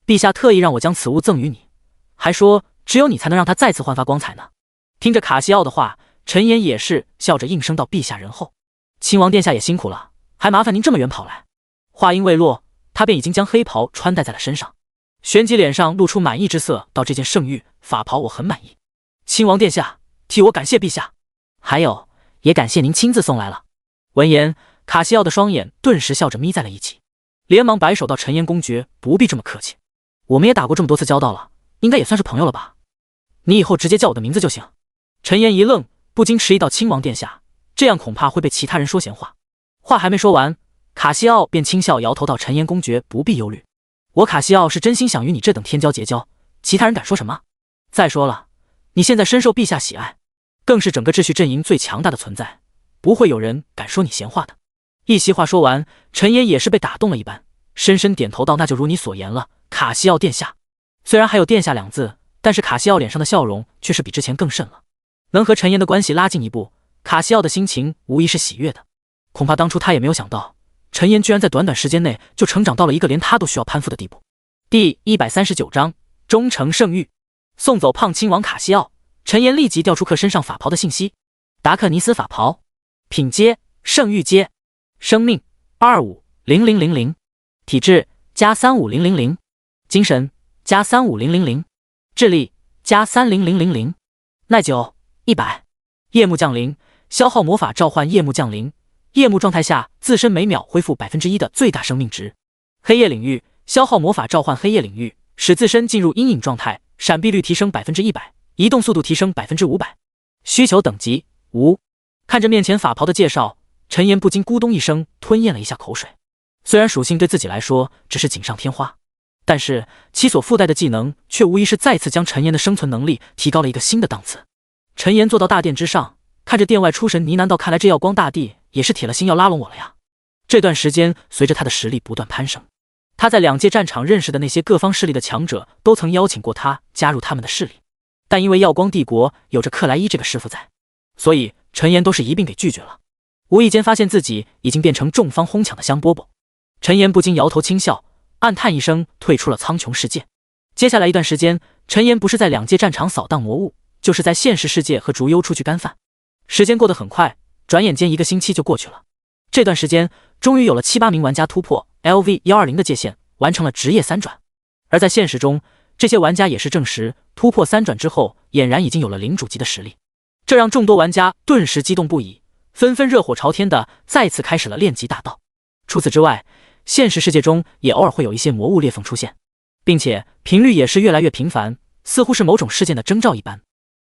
陛下特意让我将此物赠予你，还说只有你才能让它再次焕发光彩呢。听着卡西奥的话，陈岩也是笑着应声道：“陛下仁厚，亲王殿下也辛苦了，还麻烦您这么远跑来。”话音未落，他便已经将黑袍穿戴在了身上。旋即脸上露出满意之色，道：“这件圣域法袍我很满意，亲王殿下替我感谢陛下，还有也感谢您亲自送来了。”闻言，卡西奥的双眼顿时笑着眯在了一起，连忙摆手道：“陈岩公爵不必这么客气，我们也打过这么多次交道了，应该也算是朋友了吧？你以后直接叫我的名字就行。”陈岩一愣，不禁迟疑道：“亲王殿下，这样恐怕会被其他人说闲话。”话还没说完，卡西奥便轻笑摇头道：“陈岩公爵不必忧虑，我卡西奥是真心想与你这等天骄结交，其他人敢说什么？再说了，你现在深受陛下喜爱，更是整个秩序阵营最强大的存在，不会有人敢说你闲话的。”一席话说完，陈岩也是被打动了一般，深深点头道：“那就如你所言了，卡西奥殿下。”虽然还有殿下2字，但是卡西奥脸上的笑容却是比之前更甚了。能和陈岩的关系拉近一步，卡西奥的心情无疑是喜悦的。恐怕当初他也没有想到，陈岩居然在短短时间内就成长到了一个连他都需要攀附的地步。第139章忠诚圣域。送走胖亲王卡西奥，陈岩立即调出克身上法袍的信息：达克尼斯法袍，品阶圣域阶，生命250000，体质加35000，精神加35000，智力加30000，耐久100。夜幕降临，消耗魔法召唤夜幕降临，夜幕状态下自身每秒恢复 1% 的最大生命值。黑夜领域，消耗魔法召唤黑夜领域，使自身进入阴影状态，闪避率提升100%，移动速度提升500%。需求等级无。看着面前法袍的介绍，陈岩不禁咕咚一声吞咽了一下口水。虽然属性对自己来说只是锦上添花，但是其所附带的技能却无疑是再次将陈岩的生存能力提高了一个新的档次。陈岩坐到大殿之上，看着殿外出神呢喃道：“看来这耀光大帝也是铁了心要拉拢我了呀。”这段时间，随着他的实力不断攀升，他在2届战场认识的那些各方势力的强者都曾邀请过他加入他们的势力，但因为耀光帝国有着克莱伊这个师傅在，所以陈岩都是一并给拒绝了。无意间发现自己已经变成众方哄抢的香饽饽，陈岩不禁摇头轻笑，暗叹一声，退出了苍穹世界。接下来一段时间，陈岩不是在2届战场扫荡魔物，就是在现实世界和竹幽出去干饭。时间过得很快，转眼间1个星期就过去了。这段时间，终于有了7、8名玩家突破 LV120 的界限，完成了职业3转。而在现实中，这些玩家也是证实，突破3转之后，俨然已经有了领主级的实力，这让众多玩家顿时激动不已，纷纷热火朝天的再次开始了炼级大道。除此之外，现实世界中也偶尔会有一些魔物裂缝出现，并且频率也是越来越频繁，似乎是某种事件的征兆一般。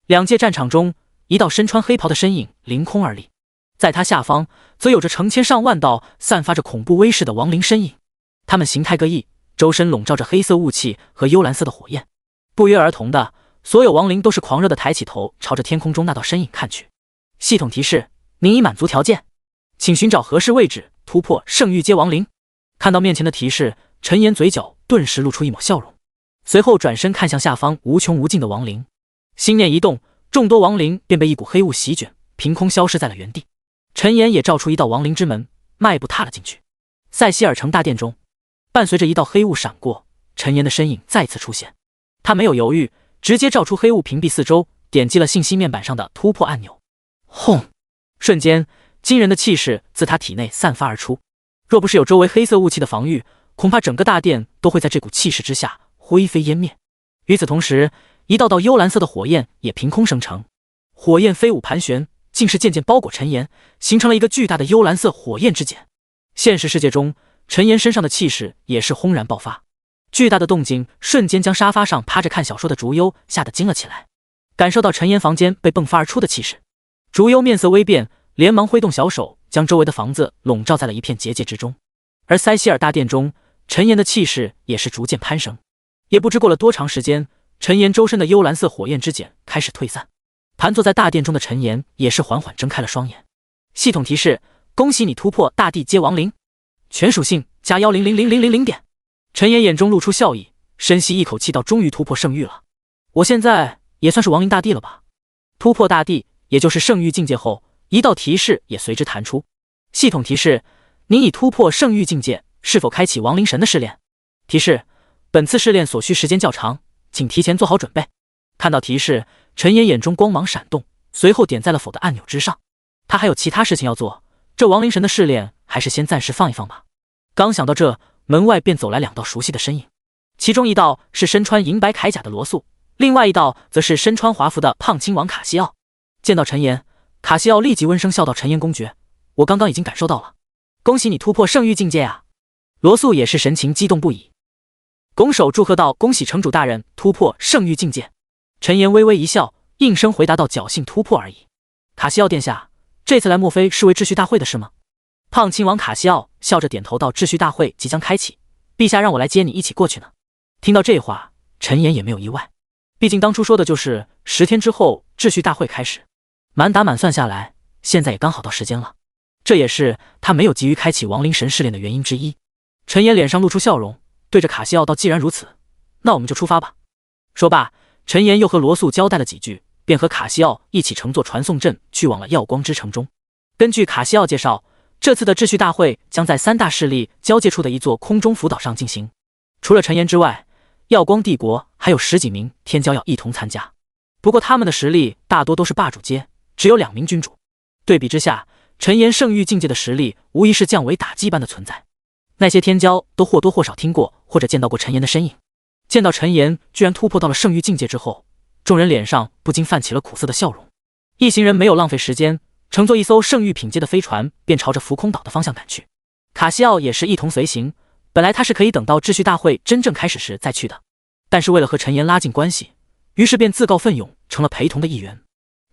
2届战场中，一道身穿黑袍的身影凌空而立，在他下方则有着成千上万道散发着恐怖威势的亡灵身影，他们形态各异，周身笼罩着黑色雾气和幽蓝色的火焰。不约而同的，所有亡灵都是狂热的抬起头，朝着天空中那道身影看去。系统提示：您已满足条件，请寻找合适位置突破圣域阶亡灵。看到面前的提示，陈岩嘴角顿时露出一抹笑容，随后转身看向下方无穷无尽的亡灵，心念一动，众多亡灵便被一股黑雾席卷，凭空消失在了原地。陈岩也照出一道亡灵之门，迈步踏了进去。塞西尔城大殿中，伴随着一道黑雾闪过，陈岩的身影再次出现。他没有犹豫，直接照出黑雾屏蔽四周，点击了信息面板上的突破按钮。轰！瞬间，惊人的气势自他体内散发而出。若不是有周围黑色雾气的防御，恐怕整个大殿都会在这股气势之下灰飞烟灭。与此同时，一道道幽蓝色的火焰也凭空生成，火焰飞舞盘旋，竟是渐渐包裹陈岩，形成了一个巨大的幽蓝色火焰之茧。现实世界中，陈岩身上的气势也是轰然爆发，巨大的动静瞬间将沙发上趴着看小说的竹幽吓得惊了起来。感受到陈岩房间被迸发而出的气势，竹幽面色微变，连忙挥动小手，将周围的房子笼罩在了一片结界之中。而塞西尔大殿中，陈岩的气势也是逐渐攀升。也不知过了多长时间，陈岩周身的幽蓝色火焰之茧开始退散，盘坐在大殿中的陈岩也是缓缓睁开了双眼。系统提示：恭喜你突破大地阶亡灵，全属性加1000000点。陈岩眼中露出笑意，深吸一口气道：终于突破圣域了，我现在也算是亡灵大帝了吧？突破大帝，也就是圣域境界后，一道提示也随之弹出。系统提示：您已突破圣域境界，是否开启亡灵神的试炼？提示：本次试炼所需时间较长，请提前做好准备。看到提示，陈岩眼中光芒闪动，随后点在了否的按钮之上。他还有其他事情要做，这亡灵神的试炼还是先暂时放一放吧。刚想到这，门外便走来2道熟悉的身影，其中一道是身穿银白铠甲的罗素，另外一道则是身穿华服的胖亲王卡西奥。见到陈岩，卡西奥立即温声笑道：陈岩公爵，我刚刚已经感受到了，恭喜你突破圣域境界啊！罗素也是神情激动不已，拱手祝贺道：恭喜城主大人突破圣域境界。陈岩微微一笑，应声回答道：侥幸突破而已。卡西奥殿下，这次来莫非是为秩序大会的事吗？胖亲王卡西奥笑着点头道：秩序大会即将开启，陛下让我来接你一起过去呢。听到这话，陈岩也没有意外，毕竟当初说的就是10天之后秩序大会开始，满打满算下来，现在也刚好到时间了。这也是他没有急于开启亡灵神试炼的原因之一。陈岩脸上露出笑容，对着卡西奥道：既然如此，那我们就出发吧。说罢，陈岩又和罗素交代了几句，便和卡西奥一起乘坐传送阵去往了耀光之城中。根据卡西奥介绍，这次的秩序大会将在3大势力交界处的一座空中浮岛上进行。除了陈岩之外，耀光帝国还有10几名天骄要一同参加，不过他们的实力大多都是霸主阶，只有2名君主。对比之下，陈岩圣域境界的实力无疑是降维打击般的存在。那些天骄都或多或少听过或者见到过陈岩的身影，见到陈岩居然突破到了圣域境界之后，众人脸上不禁泛起了苦涩的笑容。一行人没有浪费时间，乘坐一艘圣域品阶的飞船，便朝着浮空岛的方向赶去。卡西奥也是一同随行，本来他是可以等到秩序大会真正开始时再去的，但是为了和陈岩拉近关系，于是便自告奋勇成了陪同的一员。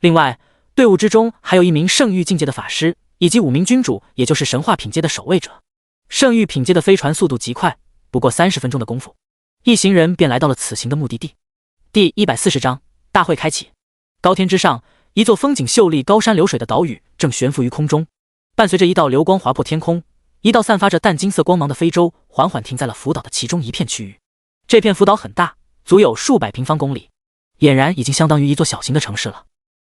另外，队伍之中还有1名圣域境界的法师，以及5名君主，也就是神话品阶的守卫者。圣域品阶的飞船速度极快，不过30分钟的功夫，一行人便来到了此行的目的地。第140章，大会开启。高天之上，一座风景秀丽、高山流水的岛屿正悬浮于空中，伴随着一道流光划破天空，一道散发着淡金色光芒的飞舟缓缓停在了浮岛的其中一片区域。这片浮岛很大，足有数百平方公里，俨然已经相当于一座小型的城市了。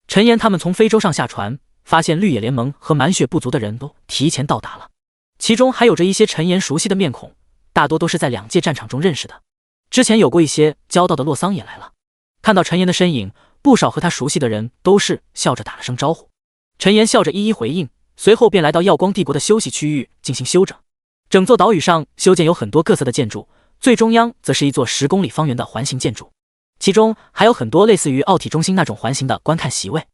陈岩他们从非洲上下船，发现绿野联盟和蛮血部族的人都提前到达了，其中还有着一些陈岩熟悉的面孔，大多都是在2届战场中认识的。之前有过一些交道的洛桑也来了，看到陈岩的身影，不少和他熟悉的人都是笑着打了声招呼。陈岩笑着一一回应，随后便来到耀光帝国的休息区域进行休整。整座岛屿上修建有很多各色的建筑，最中央则是一座10公里方圆的环形建筑，其中还有很多类似于奥体中心那种环形的观看席位，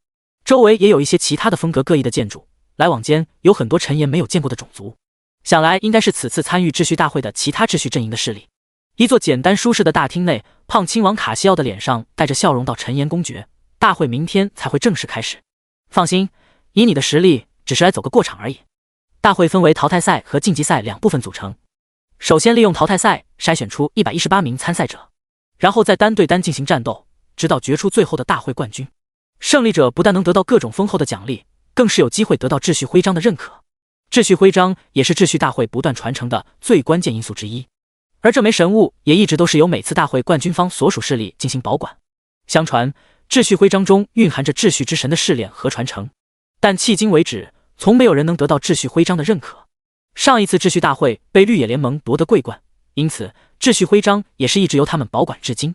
周围也有一些其他的风格各异的建筑，来往间有很多陈岩没有见过的种族，想来应该是此次参与秩序大会的其他秩序阵营的势力。一座简单舒适的大厅内，胖亲王卡西奥的脸上带着笑容道：陈岩公爵，大会明天才会正式开始，放心，以你的实力只是来走个过场而已。大会分为淘汰赛和晋级赛2部分组成，首先利用淘汰赛筛选出118名参赛者，然后再单对单进行战斗，直到决出最后的大会冠军。胜利者不但能得到各种丰厚的奖励，更是有机会得到秩序徽章的认可。秩序徽章也是秩序大会不断传承的最关键因素之一，而这枚神物也一直都是由每次大会冠军方所属势力进行保管。相传，秩序徽章中蕴含着秩序之神的试炼和传承，但迄今为止，从没有人能得到秩序徽章的认可。上一次秩序大会被绿野联盟夺得桂冠，因此秩序徽章也是一直由他们保管至今。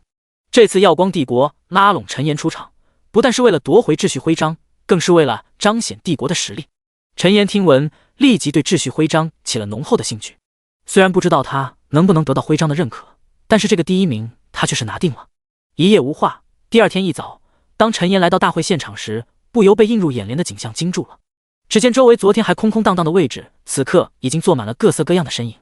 这次耀光帝国拉拢陈岩出场，不但是为了夺回秩序徽章，更是为了彰显帝国的实力。陈岩听闻，立即对秩序徽章起了浓厚的兴趣。虽然不知道他能不能得到徽章的认可，但是这个第1名他却是拿定了。一夜无话，第2天一早，当陈岩来到大会现场时，不由被映入眼帘的景象惊住了。只见周围昨天还空空荡荡的位置，此刻已经坐满了各色各样的身影，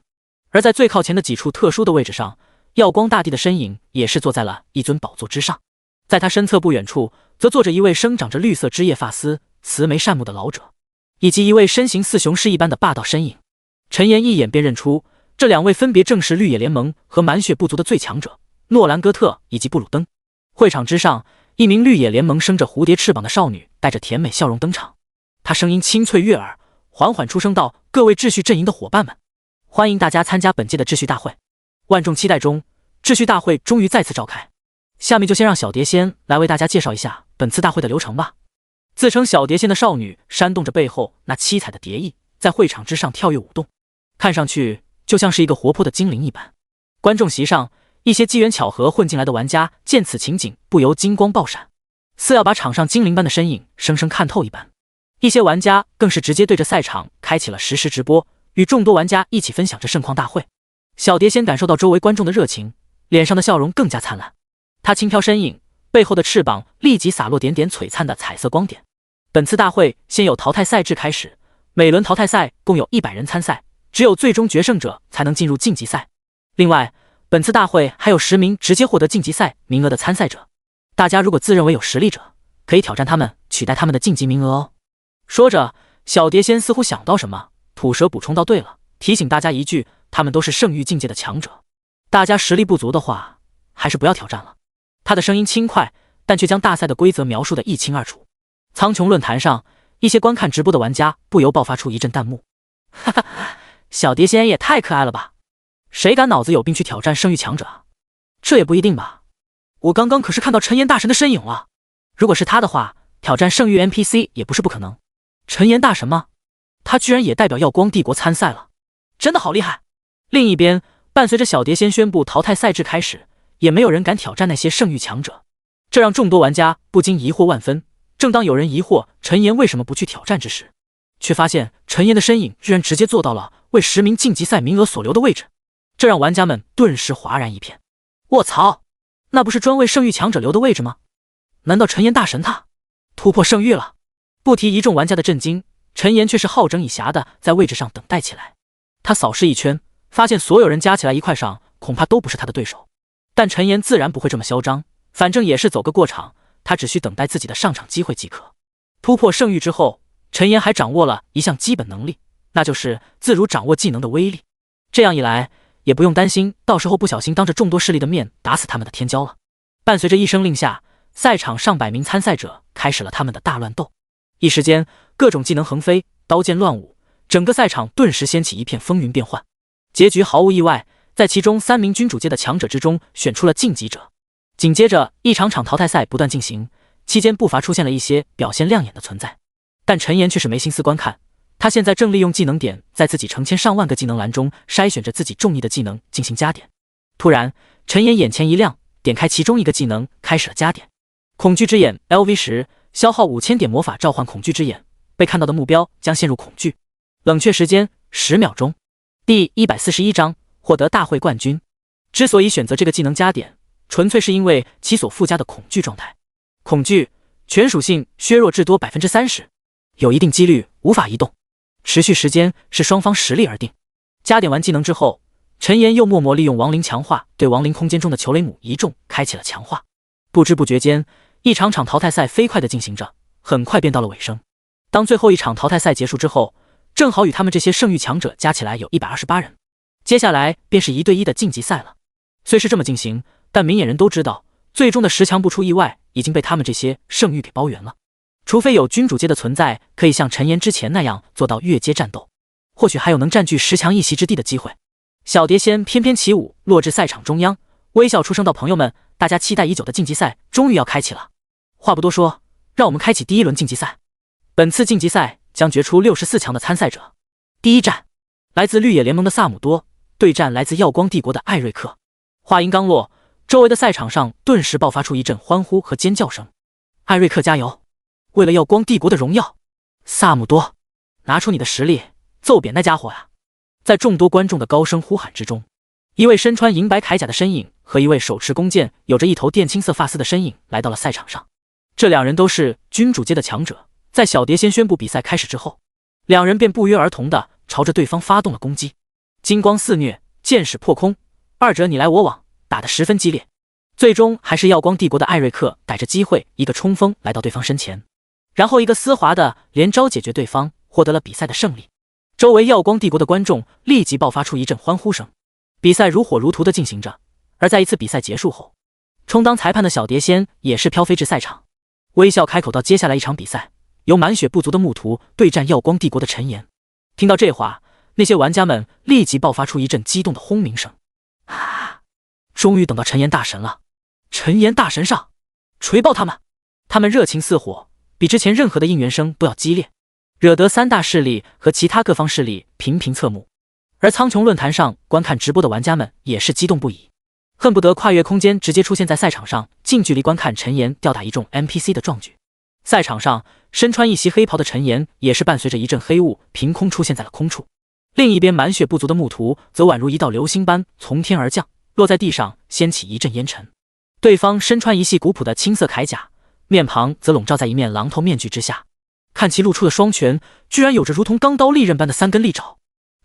而在最靠前的几处特殊的位置上，耀光大帝的身影也是坐在了一尊宝座之上。在他身侧不远处，则坐着一位生长着绿色枝叶发丝、慈眉善目的老者，以及一位身形似雄狮一般的霸道身影。陈岩一眼便认出，这2位分别正是绿野联盟和蛮血部族的最强者诺兰戈特以及布鲁登。会场之上，一名绿野联盟生着蝴蝶翅膀的少女带着甜美笑容登场，她声音清脆悦耳，缓缓出声道：各位秩序阵营的伙伴们，欢迎大家参加本届的秩序大会。万众期待中，秩序大会终于再次召开。下面就先让小蝶仙来为大家介绍一下本次大会的流程吧。自称小蝶仙的少女扇动着背后那七彩的蝶翼，在会场之上跳跃舞动，看上去就像是一个活泼的精灵一般。观众席上，一些机缘巧合混进来的玩家见此情景，不由金光爆闪，似要把场上精灵般的身影生生看透一般。一些玩家更是直接对着赛场开启了实时直播，与众多玩家一起分享着盛况大会。小蝶仙感受到周围观众的热情，脸上的笑容更加灿烂。他轻飘身影，背后的翅膀立即洒落点点璀璨的彩色光点。本次大会先有淘汰赛制开始，每轮淘汰赛共有100人参赛，只有最终决胜者才能进入晋级赛。另外，本次大会还有10名直接获得晋级赛名额的参赛者，大家如果自认为有实力者，可以挑战他们，取代他们的晋级名额哦。说着，小蝶仙似乎想到什么，吐舌补充道：对了，提醒大家一句，他们都是圣域境界的强者，大家实力不足的话，还是不要挑战了。他的声音轻快，但却将大赛的规则描述得一清二楚。苍穹论坛上，一些观看直播的玩家不由爆发出一阵弹幕：哈哈，小蝶仙也太可爱了吧！谁敢脑子有病去挑战圣域强者啊？这也不一定吧。我刚刚可是看到陈岩大神的身影了，如果是他的话，挑战圣域 NPC 也不是不可能。陈岩大神吗？他居然也代表耀光帝国参赛了，真的好厉害！另一边，伴随着小蝶仙宣布淘汰赛制开始，也没有人敢挑战那些圣域强者，这让众多玩家不禁疑惑万分。正当有人疑惑陈岩为什么不去挑战之时，却发现陈岩的身影居然直接坐到了为10名晋级赛名额所留的位置，这让玩家们顿时哗然一片。卧槽，那不是专为圣域强者留的位置吗？难道陈岩大神他突破圣域了？不提一众玩家的震惊，陈岩却是好整以暇的在位置上等待起来。他扫视一圈，发现所有人加起来一块上，恐怕都不是他的对手。但陈岩自然不会这么嚣张，反正也是走个过场，他只需等待自己的上场机会即可。突破圣域之后，陈岩还掌握了一项基本能力，那就是自如掌握技能的威力。这样一来，也不用担心到时候不小心当着众多势力的面打死他们的天骄了。伴随着一声令下，赛场上百名参赛者开始了他们的大乱斗。一时间，各种技能横飞，刀剑乱舞，整个赛场顿时掀起一片风云变幻。结局毫无意外，在其中3名君主阶的强者之中选出了晋级者。紧接着，一场场淘汰赛不断进行，期间不乏出现了一些表现亮眼的存在。但陈岩却是没心思观看，他现在正利用技能点在自己成千上万个技能栏中筛选着自己中意的技能进行加点。突然，陈岩眼前一亮，点开其中一个技能开始了加点。恐惧之眼 LV10，消耗5000点魔法召唤恐惧之眼，被看到的目标将陷入恐惧。冷却时间10秒钟。第141章获得大会冠军。之所以选择这个技能加点，纯粹是因为其所附加的恐惧状态。恐惧全属性削弱至多 30%， 有一定几率无法移动，持续时间是双方实力而定。加点完技能之后，陈岩又默默利用亡灵强化对亡灵空间中的裘雷姆一众开启了强化。不知不觉间，一场场淘汰赛飞快地进行着，很快便到了尾声。当最后一场淘汰赛结束之后，正好与他们这些圣域强者加起来有128人，接下来便是1对1的晋级赛了。虽是这么进行，但明眼人都知道，最终的10强不出意外已经被他们这些圣域给包圆了。除非有君主阶的存在可以像陈岩之前那样做到越阶战斗，或许还有能占据10强一席之地的机会。小蝶仙翩翩起舞，落至赛场中央，微笑出声道：“朋友们，大家期待已久的晋级赛终于要开启了。话不多说，让我们开启第1轮晋级赛。本次晋级赛将决出64强的参赛者。第一战，来自绿野联盟的萨姆多对战来自耀光帝国的艾瑞克。”话音刚落，周围的赛场上顿时爆发出一阵欢呼和尖叫声。艾瑞克加油！为了耀光帝国的荣耀，萨姆多，拿出你的实力，揍扁那家伙呀！在众多观众的高声呼喊之中，一位身穿银白铠甲的身影和一位手持弓箭、有着一头靛青色发丝的身影来到了赛场上。这2人都是君主阶的强者。在小蝶仙宣布比赛开始之后，2人便不约而同地朝着对方发动了攻击，金光肆虐，剑矢破空，二者你来我往，打得十分激烈。最终还是耀光帝国的艾瑞克逮着机会一个冲锋来到对方身前，然后一个丝滑的连招解决对方，获得了比赛的胜利。周围耀光帝国的观众立即爆发出一阵欢呼声。比赛如火如荼地进行着，而在一次比赛结束后，充当裁判的小蝶仙也是飘飞至赛场，微笑开口道：“接下来一场比赛，由满血不足的牧徒对战耀光帝国的陈岩。”听到这话，那些玩家们立即爆发出一阵激动的轰鸣声。啊！终于等到陈岩大神了！陈岩大神上，锤爆他们！他们热情似火，比之前任何的应援声都要激烈，惹得3大势力和其他各方势力频频侧目。而苍穹论坛上观看直播的玩家们也是激动不已，恨不得跨越空间直接出现在赛场上，近距离观看陈岩吊打一众 NPC 的壮举。赛场上，身穿一袭黑袍的陈岩也是伴随着一阵黑雾凭空出现在了空处。另一边满血不足的牧徒则宛如一道流星般从天而降，落在地上掀起一阵烟尘。对方身穿一系古朴的青色铠甲，面庞则笼罩在一面狼头面具之下，看其露出的双拳居然有着如同钢刀利刃般的3根利爪。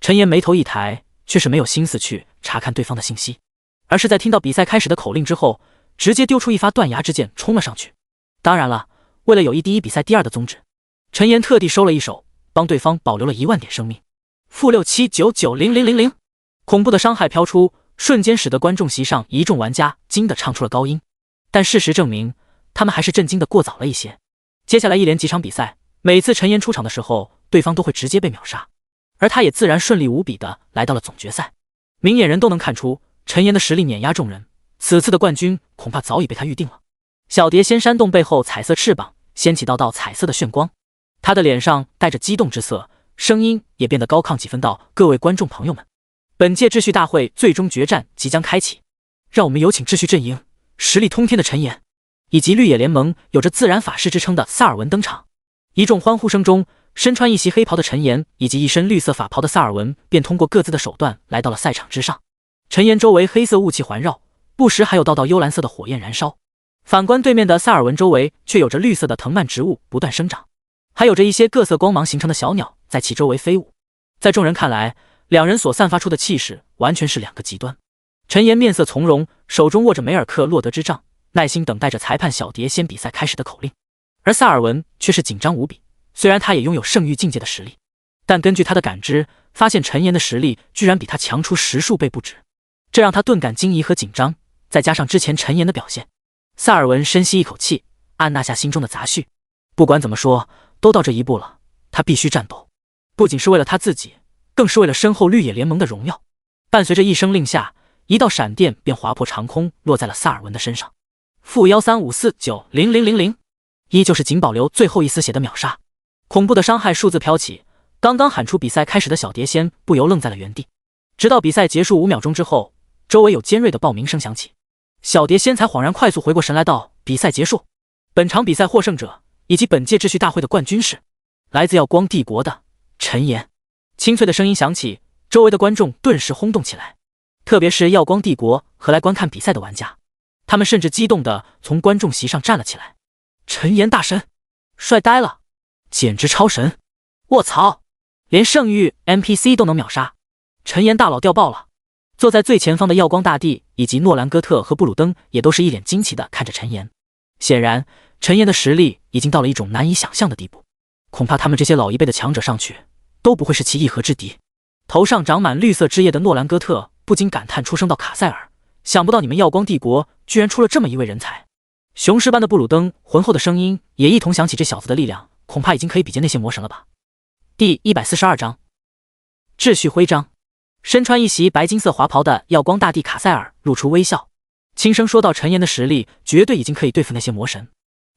陈岩眉头一抬，却是没有心思去查看对方的信息，而是在听到比赛开始的口令之后，直接丢出一发断崖之剑冲了上去。当然了，为了有意第1比赛第2的宗旨，陈岩特地收了一手，帮对方保留了1万点生命。-67990000，恐怖的伤害飘出，瞬间使得观众席上一众玩家惊得唱出了高音。但事实证明，他们还是震惊的过早了一些。接下来一连几场比赛，每次陈岩出场的时候，对方都会直接被秒杀，而他也自然顺利无比的来到了总决赛。明眼人都能看出陈岩的实力碾压众人，此次的冠军恐怕早已被他预定了。小蝶仙扇动背后彩色翅膀，掀起道道彩色的炫光，他的脸上带着激动之色，声音也变得高亢几分道：“各位观众朋友们，本届秩序大会最终决战即将开启，让我们有请秩序阵营实力通天的陈岩，以及绿野联盟有着自然法师之称的萨尔文登场。”一众欢呼声中，身穿一袭黑袍的陈岩以及一身绿色法袍的萨尔文便通过各自的手段来到了赛场之上。陈岩周围黑色雾气环绕，不时还有道道幽蓝色的火焰燃烧。反观对面的萨尔文周围却有着绿色的藤蔓植物不断生长，还有着一些各色光芒形成的小鸟在其周围飞舞。在众人看来，2人所散发出的气势完全是两个极端。陈岩面色从容，手中握着梅尔克洛德之杖，耐心等待着裁判小蝶仙比赛开始的口令。而萨尔文却是紧张无比，虽然他也拥有圣域境界的实力，但根据他的感知，发现陈岩的实力居然比他强出10数倍不止，这让他顿感惊疑和紧张。再加上之前陈岩的表现，萨尔文深吸一口气，按捺下心中的杂绪。不管怎么说，都到这一步了，他必须战斗，不仅是为了他自己，更是为了身后绿野联盟的荣耀。伴随着一声令下，一道闪电便划破长空，落在了萨尔文的身上。-135490000，依旧是仅保留最后一丝血的秒杀。恐怖的伤害数字飘起，刚刚喊出比赛开始的小蝶仙不由愣在了原地。直到比赛结束5秒钟之后，周围有尖锐的报名声响起，小蝶仙才恍然快速回过神来道：比赛结束，本场比赛获胜者以及本届秩序大会的冠军是来自耀光帝国的陈岩。清脆的声音响起，周围的观众顿时轰动起来，特别是耀光帝国和来观看比赛的玩家，他们甚至激动地从观众席上站了起来。陈岩大神，帅呆了，简直超神！卧槽，连圣域 NPC 都能秒杀，陈岩大佬掉爆了！坐在最前方的耀光大帝以及诺兰哥特和布鲁登也都是一脸惊奇地看着陈岩。显然，陈岩的实力已经到了一种难以想象的地步，恐怕他们这些老一辈的强者上去都不会是其一合之敌。头上长满绿色枝叶的诺兰哥特不禁感叹出声道：卡塞尔，想不到你们耀光帝国居然出了这么一位人才。雄狮般的布鲁登浑厚的声音也一同响起，这小子的力量恐怕已经可以比肩那些魔神了吧。第142章秩序徽章。身穿一袭白金色华袍的耀光大帝卡塞尔露出微笑，轻声说道：陈岩的实力绝对已经可以对付那些魔神，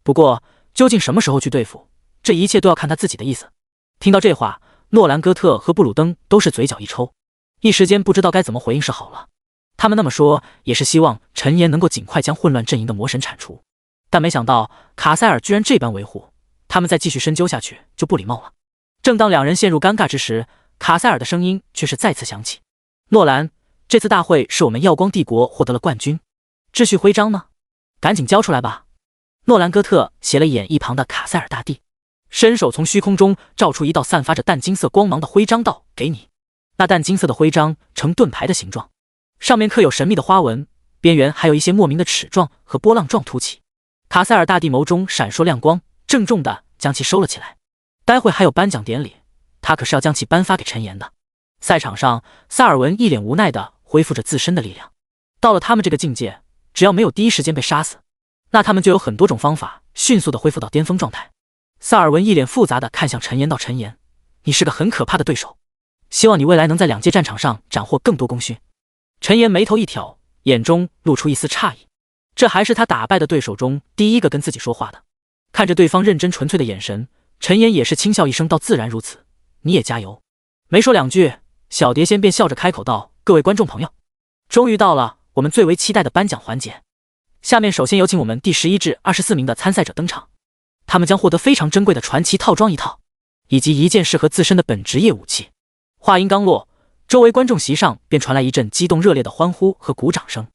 不过究竟什么时候去对付，这一切都要看他自己的意思。听到这话，诺兰哥特和布鲁登都是嘴角一抽，一时间不知道该怎么回应是好了。他们那么说也是希望陈岩能够尽快将混乱阵营的魔神铲除，但没想到卡塞尔居然这般维护，他们再继续深究下去就不礼貌了。正当两人陷入尴尬之时，卡塞尔的声音却是再次响起：诺兰，这次大会是我们耀光帝国获得了冠军，秩序徽章呢？赶紧交出来吧。诺兰哥特斜了眼一旁的卡塞尔大帝，伸手从虚空中照出一道散发着淡金色光芒的徽章道：给你。那淡金色的徽章呈盾牌的形状，上面刻有神秘的花纹，边缘还有一些莫名的齿状和波浪状凸起。卡塞尔大帝眸中闪烁亮光，郑重地将其收了起来。待会还有颁奖典礼，他可是要将其颁发给陈岩的。赛场上，萨尔文一脸无奈地恢复着自身的力量。到了他们这个境界，只要没有第一时间被杀死，那他们就有很多种方法迅速地恢复到巅峰状态。萨尔文一脸复杂地看向陈岩道：陈岩，你是个很可怕的对手，希望你未来能在2届战场上斩获更多功勋。陈岩眉头一挑，眼中露出一丝诧异，这还是他打败的对手中第一个跟自己说话的。看着对方认真纯粹的眼神，陈岩也是轻笑一声道：自然如此，你也加油。没说2句，小蝶仙便笑着开口道：各位观众朋友，终于到了我们最为期待的颁奖环节，下面首先有请我们第11至24名的参赛者登场，他们将获得非常珍贵的传奇套装1套，以及一件适合自身的本职业武器。话音刚落，周围观众席上便传来一阵激动热烈的欢呼和鼓掌声。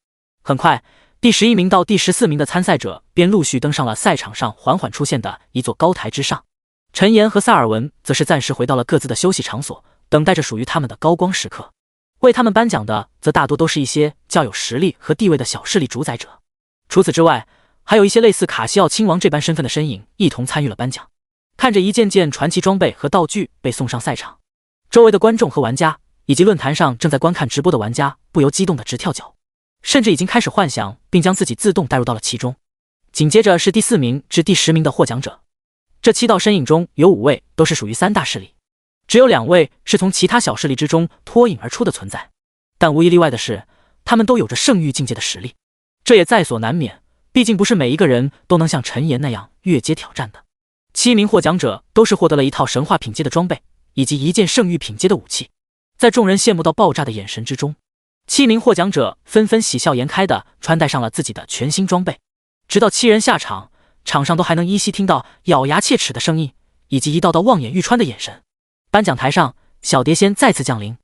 很快，第11名到第14名的参赛者便陆续登上了赛场上缓缓出现的一座高台之上。陈岩和萨尔文则是暂时回到了各自的休息场所，等待着属于他们的高光时刻。为他们颁奖的则大多都是一些较有实力和地位的小势力主宰者。除此之外，还有一些类似卡西奥亲王这般身份的身影一同参与了颁奖。看着一件件传奇装备和道具被送上赛场，周围的观众和玩家以及论坛上正在观看直播的玩家不由激动的直跳脚，甚至已经开始幻想并将自己自动带入到了其中。紧接着是第4名至第10名的获奖者，这7道身影中有5位都是属于3大势力，只有2位是从其他小势力之中脱颖而出的存在，但无一例外的是，他们都有着圣域境界的实力，这也在所难免，毕竟不是每一个人都能像陈岩那样越阶挑战的。7名获奖者都是获得了一套神话品阶的装备，以及一件圣域品阶的武器。在众人羡慕到爆炸的眼神之中，7名获奖者纷纷喜笑颜开地穿戴上了自己的全新装备。直到7人下场，场上都还能依稀听到咬牙切齿的声音，以及一道道望眼欲穿的眼神。颁奖台上，小蝶仙再次降临，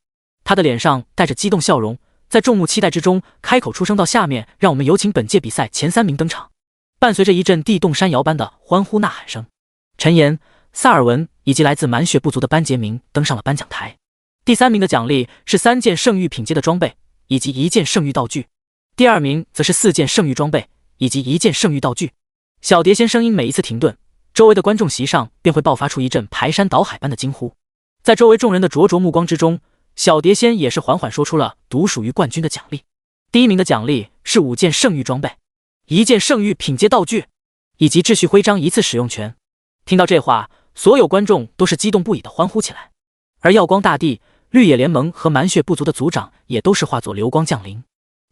他的脸上带着激动笑容，在众目期待之中开口出声道：下面让我们有请本届比赛前3名登场。伴随着一阵地动山摇般的欢呼呐喊声，陈岩、萨尔文以及来自满血部族的班杰明登上了颁奖台。第3名的奖励是3件圣域品阶的装备以及1件圣域道具，第2名则是4件圣域装备以及1件圣域道具。小碟仙声音每一次停顿，周围的观众席上便会爆发出一阵排山倒海般的惊呼。在周围众人的灼灼目光之中，小碟仙也是缓缓说出了独属于冠军的奖励。第1名的奖励是5件圣域装备、1件圣域品阶道具以及秩序徽章1次使用权。听到这话，所有观众都是激动不已的欢呼起来，而耀光大帝、绿野联盟和满血部族的族长也都是化作流光降临，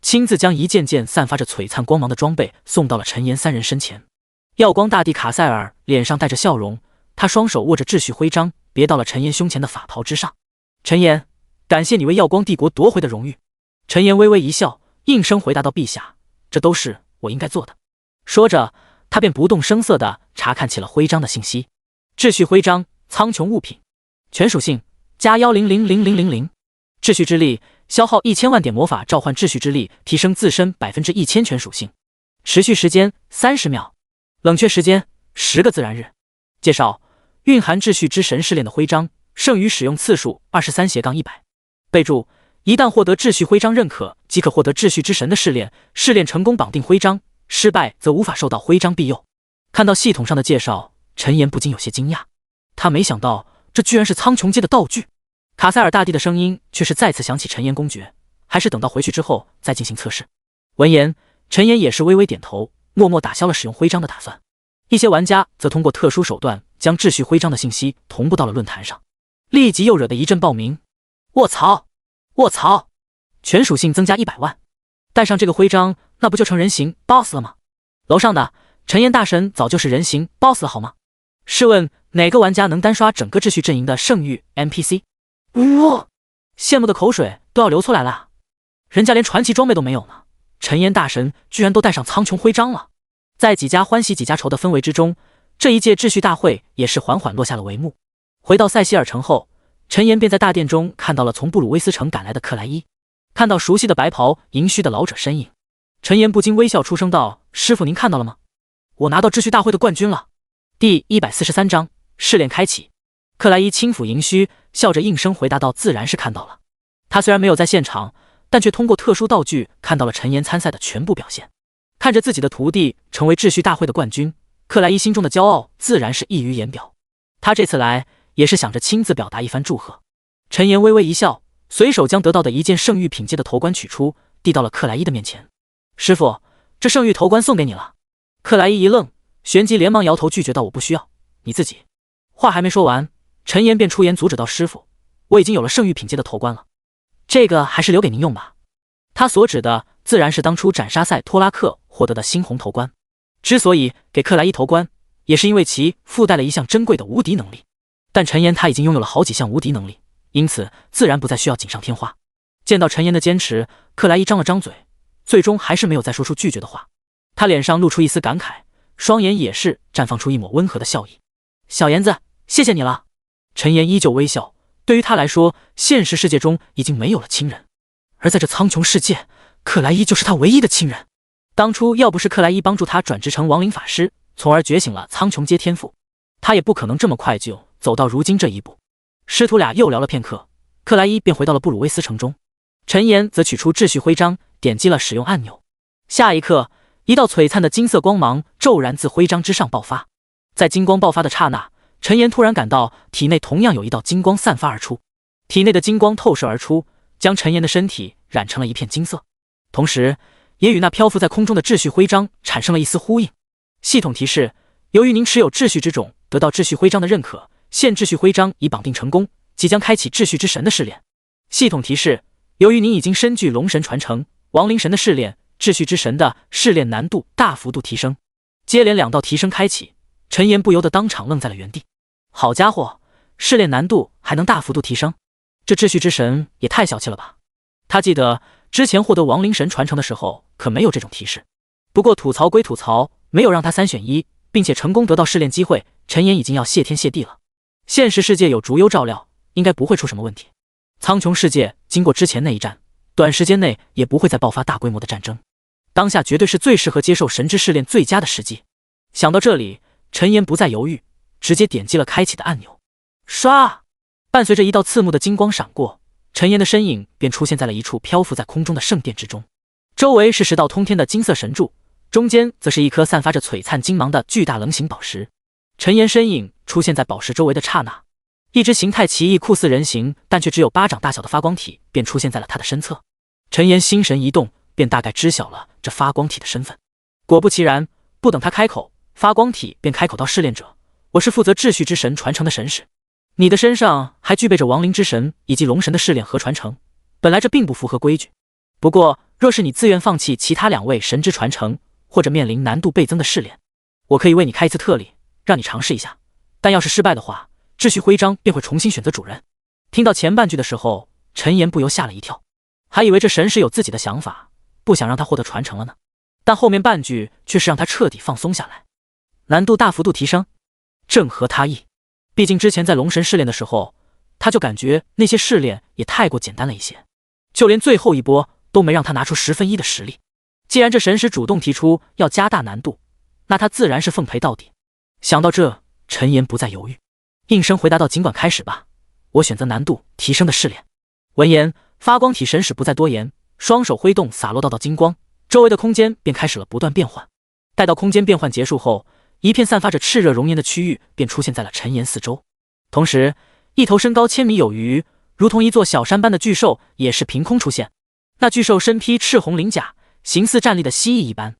亲自将一件件散发着璀璨光芒的装备送到了陈岩3人身前。耀光大帝卡塞尔脸上带着笑容，他双手握着秩序徽章别到了陈岩胸前的法袍之上。陈岩，感谢你为耀光帝国夺回的荣誉。陈岩微微一笑，应声回答道：陛下，这都是我应该做的。说着，他便不动声色地查看起了徽章的信息。秩序徽章，苍穹物品，全属性加1000000，秩序之力，消耗1000万点魔法召唤秩序之力，提升自身1000%全属性，持续时间30秒，冷却时间10个自然日。介绍：蕴含秩序之神试炼的徽章，剩余使用次数23-100。备注：一旦获得秩序徽章认可，即可获得秩序之神的试炼，试炼成功绑定徽章，失败则无法受到徽章庇佑。看到系统上的介绍，陈岩不禁有些惊讶，他没想到这居然是苍穹阶的道具。卡塞尔大帝的声音却是再次响起：陈岩公爵，还是等到回去之后再进行测试。闻言，陈岩也是微微点头，默默打消了使用徽章的打算。一些玩家则通过特殊手段将秩序徽章的信息同步到了论坛上，立即又惹得一阵爆鸣。卧槽！卧槽！全属性增加100万，带上这个徽章，那不就成人形 BOSS 了吗？楼上的陈岩大神早就是人形 BOSS 了好吗？试问哪个玩家能单刷整个秩序阵营的圣域 NPC？ 羡慕的口水都要流出来了啊！人家连传奇装备都没有呢，陈岩大神居然都带上苍穹徽章了。在几家欢喜几家愁的氛围之中，这一届秩序大会也是缓缓落下了帷幕。回到塞西尔城后，陈岩便在大殿中看到了从布鲁威斯城赶来的克莱伊。看到熟悉的白袍银须的老者身影，陈岩不禁微笑出声道：师傅您看到了吗？我拿到秩序大会的冠军了。第143章试炼开启。克莱伊轻抚银须，笑着应声回答道：自然是看到了。他虽然没有在现场，但却通过特殊道具看到了陈岩参赛的全部表现。看着自己的徒弟成为秩序大会的冠军，克莱伊心中的骄傲自然是溢于言表。他这次来也是想着亲自表达一番祝贺。陈岩微微一笑，随手将得到的1件圣域品阶的头冠取出，递到了克莱伊的面前。师傅，这圣域头冠送给你了。克莱伊一愣，旋即连忙摇头拒绝道：我不需要，你自己。话还没说完，陈岩便出言阻止道：师傅，我已经有了圣域品阶的头冠了，这个还是留给您用吧。他所指的自然是当初斩杀赛托拉克获得的猩红头冠。之所以给克莱伊头冠，也是因为其附带了一项珍贵的无敌能力。但陈岩他已经拥有了好几项无敌能力，因此自然不再需要锦上添花。见到陈岩的坚持，克莱伊张了张嘴，最终还是没有再说出拒绝的话。他脸上露出一丝感慨，双眼也是绽放出一抹温和的笑意。小妍子，谢谢你了。陈岩依旧微笑，对于他来说，现实世界中已经没有了亲人，而在这苍穹世界，克莱伊就是他唯一的亲人。当初要不是克莱伊帮助他转职成亡灵法师，从而觉醒了苍穹阶天赋，他也不可能这么快就走到如今这一步。师徒俩又聊了片刻，克莱伊便回到了布鲁威斯城中。陈岩则取出秩序徽章，点击了使用按钮。下一刻，一道璀璨的金色光芒骤然自徽章之上爆发。在金光爆发的刹那，陈岩突然感到体内同样有一道金光散发而出，体内的金光透射而出，将陈岩的身体染成了一片金色，同时也与那漂浮在空中的秩序徽章产生了一丝呼应。系统提示：由于您持有秩序之种，得到秩序徽章的认可，现秩序徽章已绑定成功，即将开启秩序之神的试炼。系统提示：由于您已经身具龙神传承，亡灵神的试炼，秩序之神的试炼难度大幅度提升。接连2道提升开启，陈岩不由得当场愣在了原地。好家伙，试炼难度还能大幅度提升，这秩序之神也太小气了吧。他记得之前获得亡灵神传承的时候可没有这种提示。不过吐槽归吐槽，没有让他3选1，并且成功得到试炼机会，陈岩已经要谢天谢地了。现实世界有竹优照料，应该不会出什么问题。苍穹世界经过之前那一战，短时间内也不会再爆发大规模的战争，当下绝对是最适合接受神之试炼最佳的时机。想到这里，陈岩不再犹豫，直接点击了开启的按钮。唰！伴随着一道刺目的金光闪过，陈岩的身影便出现在了一处漂浮在空中的圣殿之中，周围是10道通天的金色神柱，中间则是一颗散发着璀璨金芒的巨大棱形宝石。陈岩身影出现在宝石周围的刹那，一只形态奇异、酷似人形但却只有巴掌大小的发光体便出现在了他的身侧。陈岩心神一动，便大概知晓了这发光体的身份。果不其然，不等他开口，发光体便开口道：“试炼者，我是负责秩序之神传承的神使，你的身上还具备着亡灵之神以及龙神的试炼和传承，本来这并不符合规矩。不过，若是你自愿放弃其他2位神之传承，或者面临难度倍增的试炼，我可以为你开一次特例，让你尝试一下。但要是失败的话，秩序徽章便会重新选择主人。”听到前半句的时候，陈岩不由吓了一跳，还以为这神使有自己的想法，不想让他获得传承了呢。但后面半句却是让他彻底放松下来。难度大幅度提升，正合他意。毕竟之前在龙神试炼的时候，他就感觉那些试炼也太过简单了一些，就连最后一波都没让他拿出1/10的实力。既然这神使主动提出要加大难度，那他自然是奉陪到底。想到这，陈岩不再犹豫，应声回答道：“尽管开始吧，我选择难度提升的试炼。”闻言，发光体神使不再多言，双手挥动，洒落道金光，周围的空间便开始了不断变换。待到空间变换结束后，一片散发着炽热熔岩的区域便出现在了陈岩四周。同时，一头身高1000米有余，如同一座小山般的巨兽也是凭空出现。那巨兽身披赤红鳞甲，形似站立的蜥蜴一般。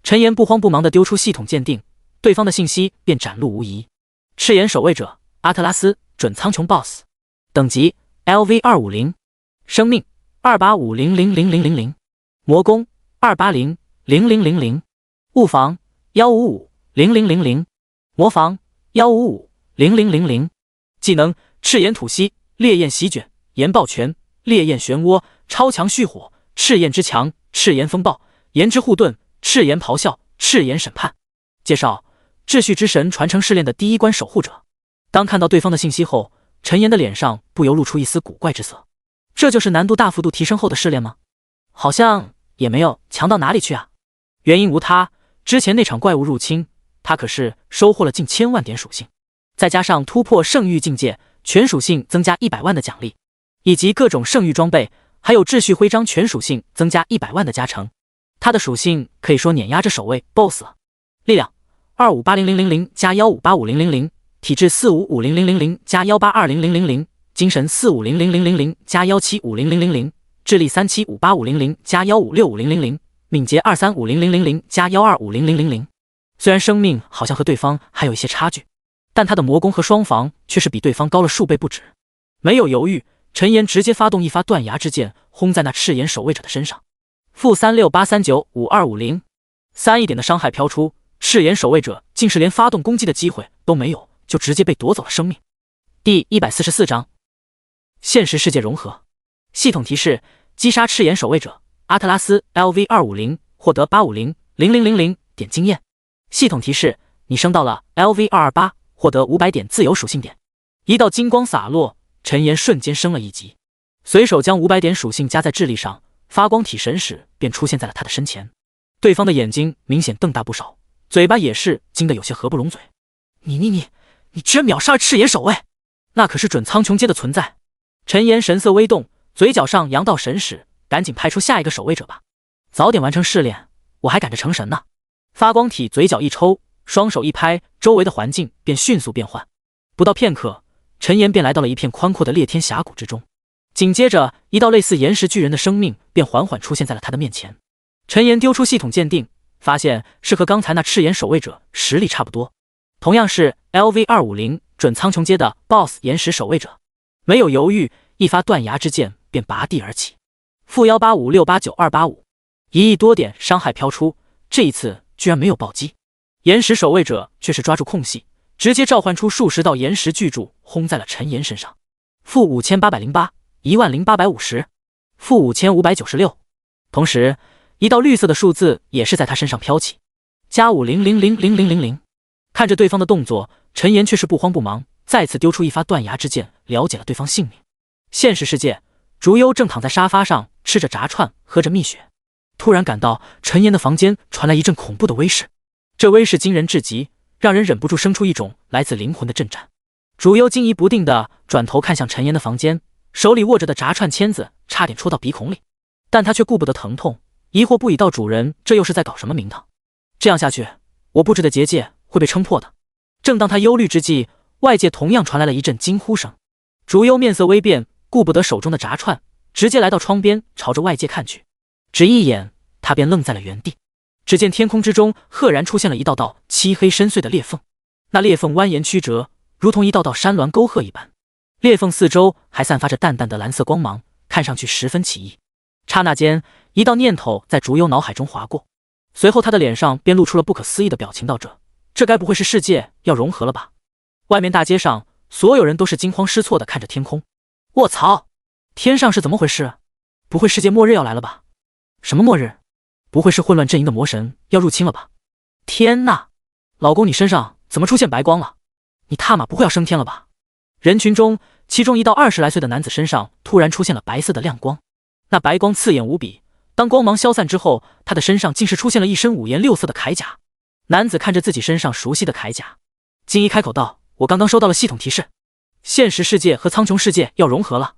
陈岩不慌不忙地丢出系统鉴定，对方的信息便展露无遗。赤炎守卫者阿特拉斯，准苍穹 BOSS， 等级 LV250， 生命285000000，魔攻2800000，物防1550000，魔防1550000，技能赤炎吐息、烈焰席卷、炎爆拳、烈焰漩涡、超强蓄火、赤焰之强、赤炎风暴、炎之护盾、赤炎咆哮、赤炎审判。介绍：秩序之神传承试炼的第一关守护者。当看到对方的信息后，陈岩的脸上不由露出一丝古怪之色。这就是难度大幅度提升后的试炼吗？好像也没有强到哪里去啊。原因无他，之前那场怪物入侵，他可是收获了近1000万点属性，再加上突破圣域境界，全属性增加100万的奖励，以及各种圣域装备，还有秩序徽章全属性增加100万的加成，他的属性可以说碾压着首位 BOSS 了。力量2580000加1585000，体质4550000加1820000，精神4500000加1750000，智力3758500加1565000，敏捷2350000加1250000。虽然生命好像和对方还有一些差距，但他的魔攻和双防却是比对方高了数倍不止。没有犹豫，陈岩直接发动一发断崖之剑，轰在那赤炎守卫者的身上。-368395250， 3一点的伤害飘出，赤炎守卫者竟是连发动攻击的机会都没有，就直接被夺走了生命。第144章现实世界融合。系统提示：击杀赤炎守卫者阿特拉斯 LV250， 获得8500000点经验。系统提示：你升到了 LV228， 获得500点自由属性点。一道金光洒落，陈岩瞬间升了1级，随手将500点属性加在智力上，发光体神使便出现在了他的身前。对方的眼睛明显瞪大不少，嘴巴也是惊得有些合不拢嘴。你居然秒杀了赤炎守卫，那可是准苍穹阶的存在。陈岩神色微动，嘴角上扬道：神使，赶紧派出下一个守卫者吧，早点完成试炼，我还赶着成神呢。发光体嘴角一抽，双手一拍，周围的环境便迅速变换。不到片刻，陈岩便来到了一片宽阔的裂天峡谷之中。紧接着，一道类似岩石巨人的生命便缓缓出现在了他的面前。陈岩丢出系统鉴定，发现是和刚才那赤炎守卫者实力差不多，同样是 LV250 准苍穹阶的 BOSS 岩石守卫者。没有犹豫，一发断崖之剑便拔地而起。-185689285，1亿多点伤害飘出，这一次居然没有暴击。岩石守卫者却是抓住空隙，直接召唤出数十道岩石巨柱，轰在了陈岩身上。-5808，10850， -5596。同时，一道绿色的数字也是在他身上飘起，+50000000。看着对方的动作，陈岩却是不慌不忙，再次丢出一发断崖之剑，了解了对方姓名。现实世界，竹幽正躺在沙发上吃着炸串，喝着蜜雪，突然感到陈岩的房间传来一阵恐怖的威势，这威势惊人至极，让人忍不住生出一种来自灵魂的震颤。竹幽惊疑不定地转头看向陈岩的房间，手里握着的炸串签子差点戳到鼻孔里，但他却顾不得疼痛，疑惑不已道：“主人，这又是在搞什么名堂？这样下去，我布置的结界会被撑破的。”正当他忧虑之际，外界同样传来了一阵惊呼声。竹幽面色微变，顾不得手中的炸串，直接来到窗边，朝着外界看去。只一眼，他便愣在了原地。只见天空之中赫然出现了一道道漆黑深邃的裂缝，那裂缝蜿蜒曲折，如同一道道山峦沟壑一般。裂缝四周还散发着淡淡的蓝色光芒，看上去十分奇异。刹那间，一道念头在竹幽脑海中划过，随后他的脸上便露出了不可思议的表情，道：“这该不会是世界要融合了吧？”外面大街上，所有人都是惊慌失措地看着天空。卧槽，天上是怎么回事？不会世界末日要来了吧？什么末日？不会是混乱阵营的魔神要入侵了吧？天哪，老公，你身上怎么出现白光了？你他妈不会要升天了吧？人群中，其中一道20来岁的男子身上突然出现了白色的亮光，那白光刺眼无比。当光芒消散之后，他的身上竟是出现了一身五颜六色的铠甲。男子看着自己身上熟悉的铠甲，惊疑开口道：“我刚刚收到了系统提示，现实世界和苍穹世界要融合了。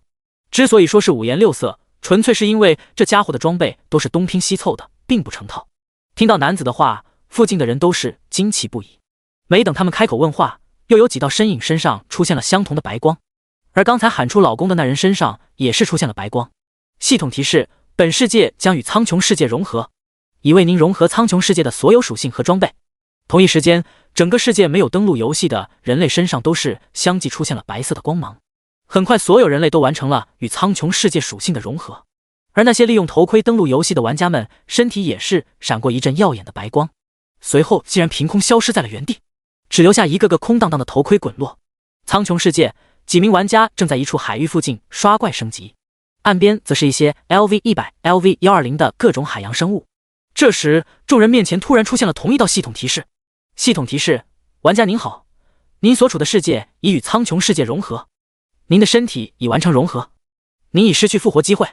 之所以说是五颜六色，纯粹是因为这家伙的装备都是东拼西凑的，并不成套。”听到男子的话，附近的人都是惊奇不已。没等他们开口问话，又有几道身影身上出现了相同的白光，而刚才喊出老公的那人身上也是出现了白光。系统提示：本世界将与苍穹世界融合，已为您融合苍穹世界的所有属性和装备。同一时间，整个世界没有登录游戏的人类身上都是相继出现了白色的光芒。很快，所有人类都完成了与苍穹世界属性的融合，而那些利用头盔登录游戏的玩家们，身体也是闪过一阵耀眼的白光，随后竟然凭空消失在了原地，只留下一个个空荡荡的头盔滚落。苍穹世界，几名玩家正在一处海域附近刷怪升级，岸边则是一些 LV100、LV120的各种海洋生物。这时，众人面前突然出现了同一道系统提示：系统提示，玩家您好，您所处的世界已与苍穹世界融合，您的身体已完成融合，您已失去复活机会，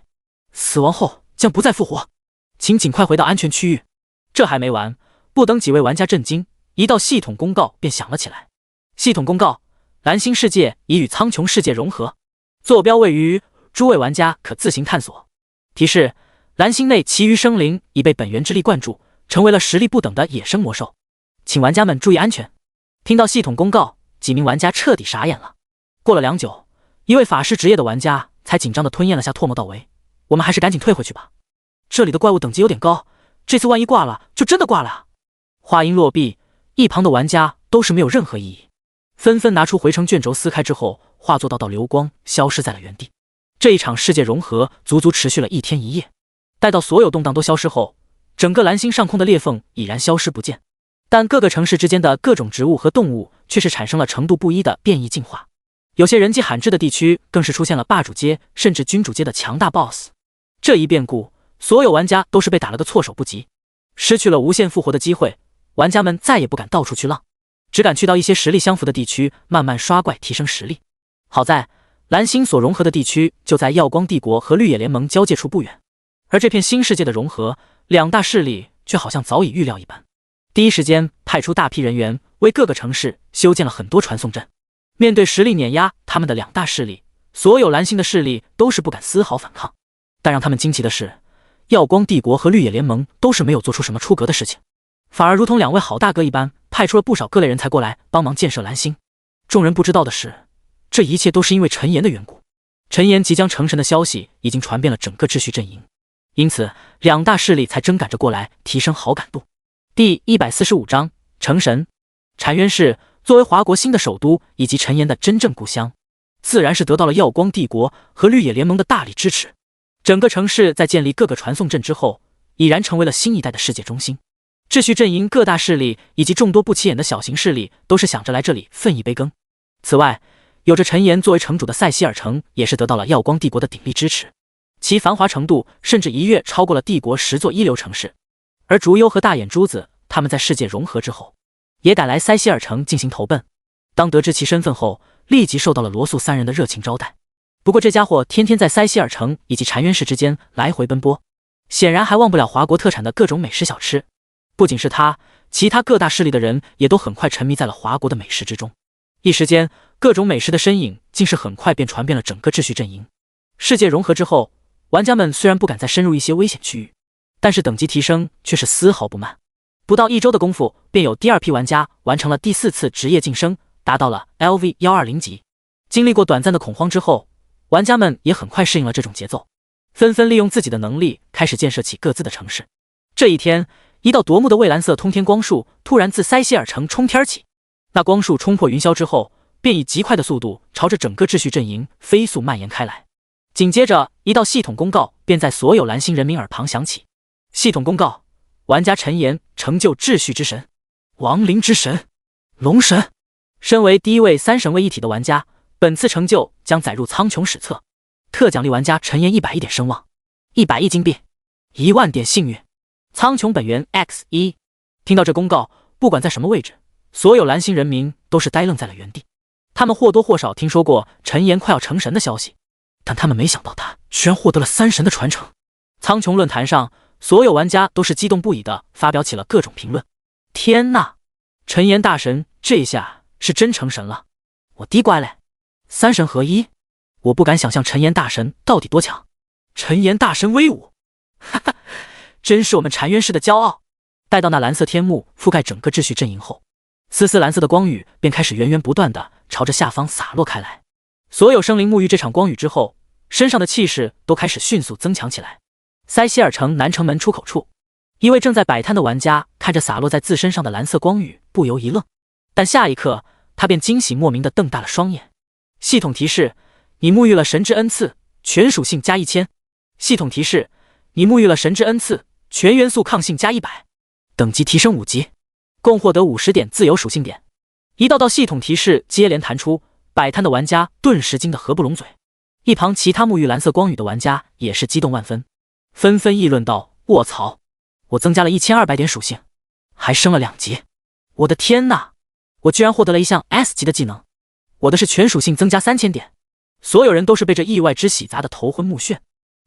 死亡后将不再复活，请尽快回到安全区域。这还没完，不等几位玩家震惊，一道系统公告便响了起来。系统公告：蓝星世界已与苍穹世界融合，坐标位于，诸位玩家可自行探索。提示：蓝星内其余生灵已被本源之力灌注，成为了实力不等的野生魔兽，请玩家们注意安全。听到系统公告，几名玩家彻底傻眼了。过了良久，一位法师职业的玩家才紧张地吞咽了下唾沫，道：“我们还是赶紧退回去吧，这里的怪物等级有点高，这次万一挂了，就真的挂了啊！”话音落毕，一旁的玩家都是没有任何异议，纷纷拿出回程卷轴，撕开之后化作道道流光，消失在了原地。这一场世界融合足足持续了1天1夜，待到所有动荡都消失后，整个蓝星上空的裂缝已然消失不见，但各个城市之间的各种植物和动物却是产生了程度不一的变异进化。有些人迹罕至的地区更是出现了霸主阶甚至君主阶的强大 BOSS。 这一变故，所有玩家都是被打了个措手不及，失去了无限复活的机会，玩家们再也不敢到处去浪，只敢去到一些实力相符的地区慢慢刷怪提升实力。好在蓝星所融合的地区就在耀光帝国和绿野联盟交界处不远，而这片新世界的融合，两大势力却好像早已预料一般，第一时间派出大批人员为各个城市修建了很多传送阵。面对实力碾压他们的两大势力，所有蓝星的势力都是不敢丝毫反抗。但让他们惊奇的是，耀光帝国和绿野联盟都是没有做出什么出格的事情，反而如同两位好大哥一般，派出了不少各类人才过来帮忙建设蓝星。众人不知道的是，这一切都是因为陈岩的缘故。陈岩即将成神的消息已经传遍了整个秩序阵营，因此两大势力才争赶着过来提升好感度。第145章成神。禅渊市作为华国新的首都以及陈岩的真正故乡，自然是得到了耀光帝国和绿野联盟的大力支持。整个城市在建立各个传送阵之后，已然成为了新一代的世界中心。秩序阵营各大势力以及众多不起眼的小型势力都是想着来这里分一杯羹。此外，有着陈岩作为城主的塞西尔城也是得到了耀光帝国的鼎力支持，其繁华程度甚至一跃超过了帝国10座一流城市。而竹幽和大眼珠子他们在世界融合之后，也赶来塞西尔城进行投奔。当得知其身份后，立即受到了罗素三人的热情招待。不过这家伙天天在塞西尔城以及禅渊市之间来回奔波，显然还忘不了华国特产的各种美食小吃。不仅是他，其他各大势力的人也都很快沉迷在了华国的美食之中。一时间，各种美食的身影竟是很快便传遍了整个秩序阵营。世界融合之后，玩家们虽然不敢再深入一些危险区域，但是等级提升却是丝毫不慢。不到1周的功夫，便有第2批玩家完成了第4次职业晋升，达到了 LV120 级。经历过短暂的恐慌之后，玩家们也很快适应了这种节奏，纷纷利用自己的能力开始建设起各自的城市。这一天，一道夺目的蔚蓝色通天光束突然自塞西尔城冲天起，那光束冲破云霄之后，便以极快的速度朝着整个秩序阵营飞速蔓延开来。紧接着，一道系统公告便在所有蓝星人民耳旁响起。系统公告：玩家陈岩成就秩序之神、亡灵之神、龙神。身为第1位3神位一体的玩家，本次成就将载入苍穹史册。特奖励玩家陈岩110点声望，100亿金币，10000点幸运。苍穹本源 X1。听到这公告，不管在什么位置，所有蓝星人民都是呆愣在了原地。他们或多或少听说过陈岩快要成神的消息，但他们没想到他居然获得了3神的传承。苍穹论坛上，所有玩家都是激动不已地发表起了各种评论。天呐，陈岩大神这下是真成神了！我的乖嘞，3神合一，我不敢想象陈岩大神到底多强。陈岩大神威武，哈哈，真是我们禅渊市的骄傲。待到那蓝色天幕覆盖整个秩序阵营后，丝丝蓝色的光雨便开始源源不断地朝着下方洒落开来。所有生灵沐浴这场光雨之后，身上的气势都开始迅速增强起来。塞西尔城南城门出口处，一位正在摆摊的玩家看着洒落在自身上的蓝色光雨，不由一愣，但下一刻他便惊喜莫名地瞪大了双眼。系统提示：你沐浴了神之恩赐，全属性加1000。系统提示：你沐浴了神之恩赐，全元素抗性加100，等级提升5级，共获得50点自由属性点。一道道系统提示接连弹出，摆摊的玩家顿时惊得合不拢嘴。一旁其他沐浴蓝色光雨的玩家也是激动万分，纷纷议论道：卧槽，我增加了1200点属性，还升了2级，我的天哪，我居然获得了一项 S 级的技能，我的是全属性增加3000点。所有人都是被这意外之喜砸得头昏目眩，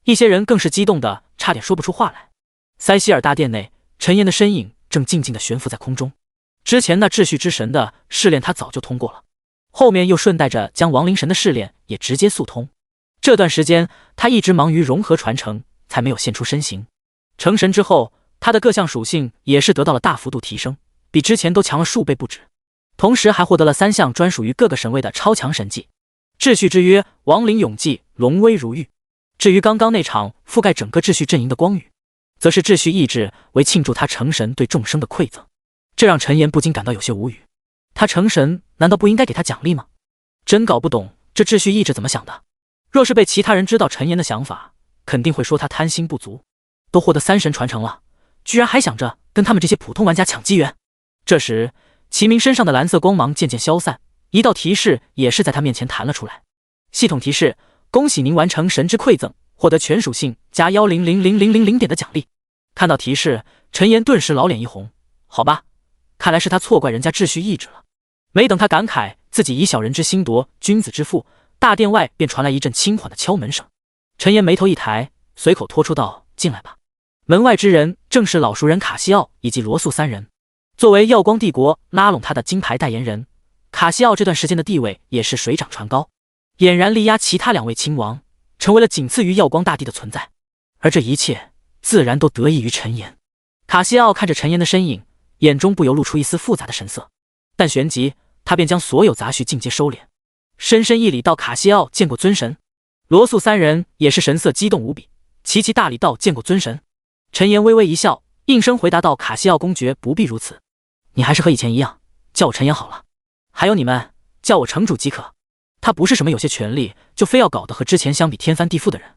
一些人更是激动的差点说不出话来。塞西尔大殿内，陈岩的身影正静静地悬浮在空中。之前那秩序之神的试炼他早就通过了，后面又顺带着将亡灵神的试炼也直接速通。这段时间他一直忙于融合传承，才没有现出身形。成神之后，他的各项属性也是得到了大幅度提升，比之前都强了数倍不止。同时还获得了3项专属于各个神位的超强神技：秩序之约、亡灵勇技、龙威如玉。至于刚刚那场覆盖整个秩序阵营的光雨，则是秩序意志为庆祝他成神对众生的馈赠。这让陈岩不禁感到有些无语，他成神难道不应该给他奖励吗？真搞不懂这秩序意志怎么想的。若是被其他人知道陈岩的想法，肯定会说他贪心不足，都获得3神传承了，居然还想着跟他们这些普通玩家抢机缘。这时齐明身上的蓝色光芒渐渐消散，一道提示也是在他面前弹了出来。系统提示：恭喜您完成神之馈赠，获得全属性加1000000点的奖励。看到提示，陈岩顿时老脸一红，好吧，看来是他错怪人家秩序意志了。没等他感慨自己以小人之心夺君子之腹，大殿外便传来一阵轻缓的敲门声。陈岩眉头一抬，随口拖出道：进来吧。门外之人正是老熟人卡西奥以及罗素3人。作为耀光帝国拉拢他的金牌代言人，卡西奥这段时间的地位也是水涨船高，俨然力压其他2位亲王，成为了仅次于耀光大帝的存在。而这一切自然都得益于陈岩。卡西奥看着陈岩的身影，眼中不由露出一丝复杂的神色，但旋即他便将所有杂绪尽皆收敛，深深一礼道：卡西奥见过尊神。罗素3人也是神色激动无比，齐齐大礼道：见过尊神。陈岩微微一笑，应声回答道：卡西奥公爵不必如此，你还是和以前一样，叫我陈岩好了。还有你们叫我城主即可。他不是什么有些权力就非要搞得和之前相比天翻地覆的人，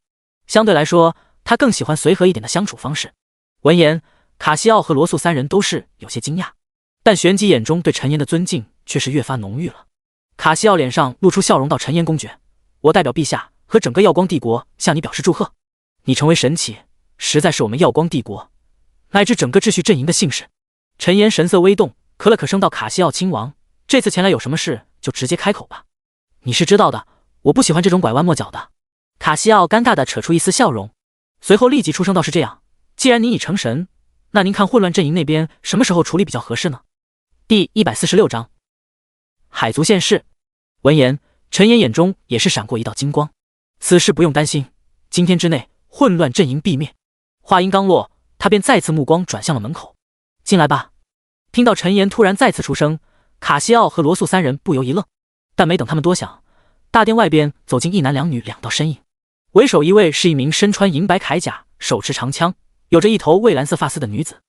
相对来说他更喜欢随和一点的相处方式。闻言，卡西奥和罗素3人都是有些惊讶，但旋即眼中对陈岩的尊敬却是越发浓郁了。卡西奥脸上露出笑容道：陈岩公爵，我代表陛下和整个耀光帝国向你表示祝贺，你成为神祇，实在是我们耀光帝国乃至整个秩序阵营的幸事。陈岩神色微动，咳了咳声道：卡西奥亲王，这次前来有什么事就直接开口吧，你是知道的，我不喜欢这种拐弯抹角的。卡西奥尴尬地扯出一丝笑容，随后立即出声道：是这样，既然您已成神，那您看混乱阵营那边什么时候处理比较合适呢？第146章海族现世。闻言，陈岩眼中也是闪过一道金光，此事不用担心，今天之内混乱阵营必灭。话音刚落，他便再次目光转向了门口。进来吧。听到陈岩突然再次出声，卡西奥和罗素三人不由一愣，但没等他们多想，大殿外边走进一男两女两道身影。为首一位是一名身穿银白铠甲，手持长枪，有着一头蔚蓝色发丝的女子。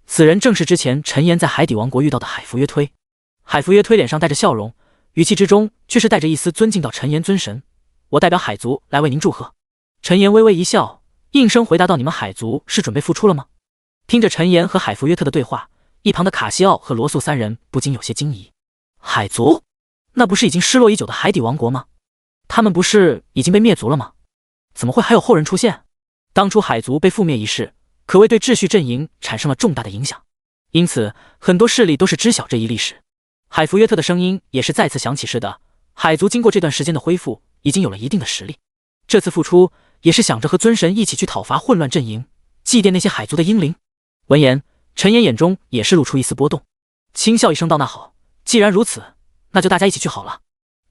此人正是之前陈岩在海底王国遇到的海弗约推。海弗约推脸上带着笑容，语气之中却是带着一丝尊敬，到陈岩尊神，我代表海族来为您祝贺。陈岩微微一笑，应声回答道，你们海族是准备复出了吗？听着陈岩和海弗约特的对话，一旁的卡西奥和罗素三人不禁有些惊疑。海族？那不是已经失落已久的海底王国吗？他们不是已经被灭族了吗？怎么会还有后人出现？当初海族被覆灭一事，可谓对秩序阵营产生了重大的影响，因此很多势力都是知晓这一历史。海弗约特的声音也是再次响起似的，海族经过这段时间的恢复，已经有了一定的实力，这次复出也是想着和尊神一起去讨伐混乱阵营，祭奠那些海族的英灵。闻言，陈岩眼中也是露出一丝波动，轻笑一声道，那好，既然如此，那就大家一起去好了。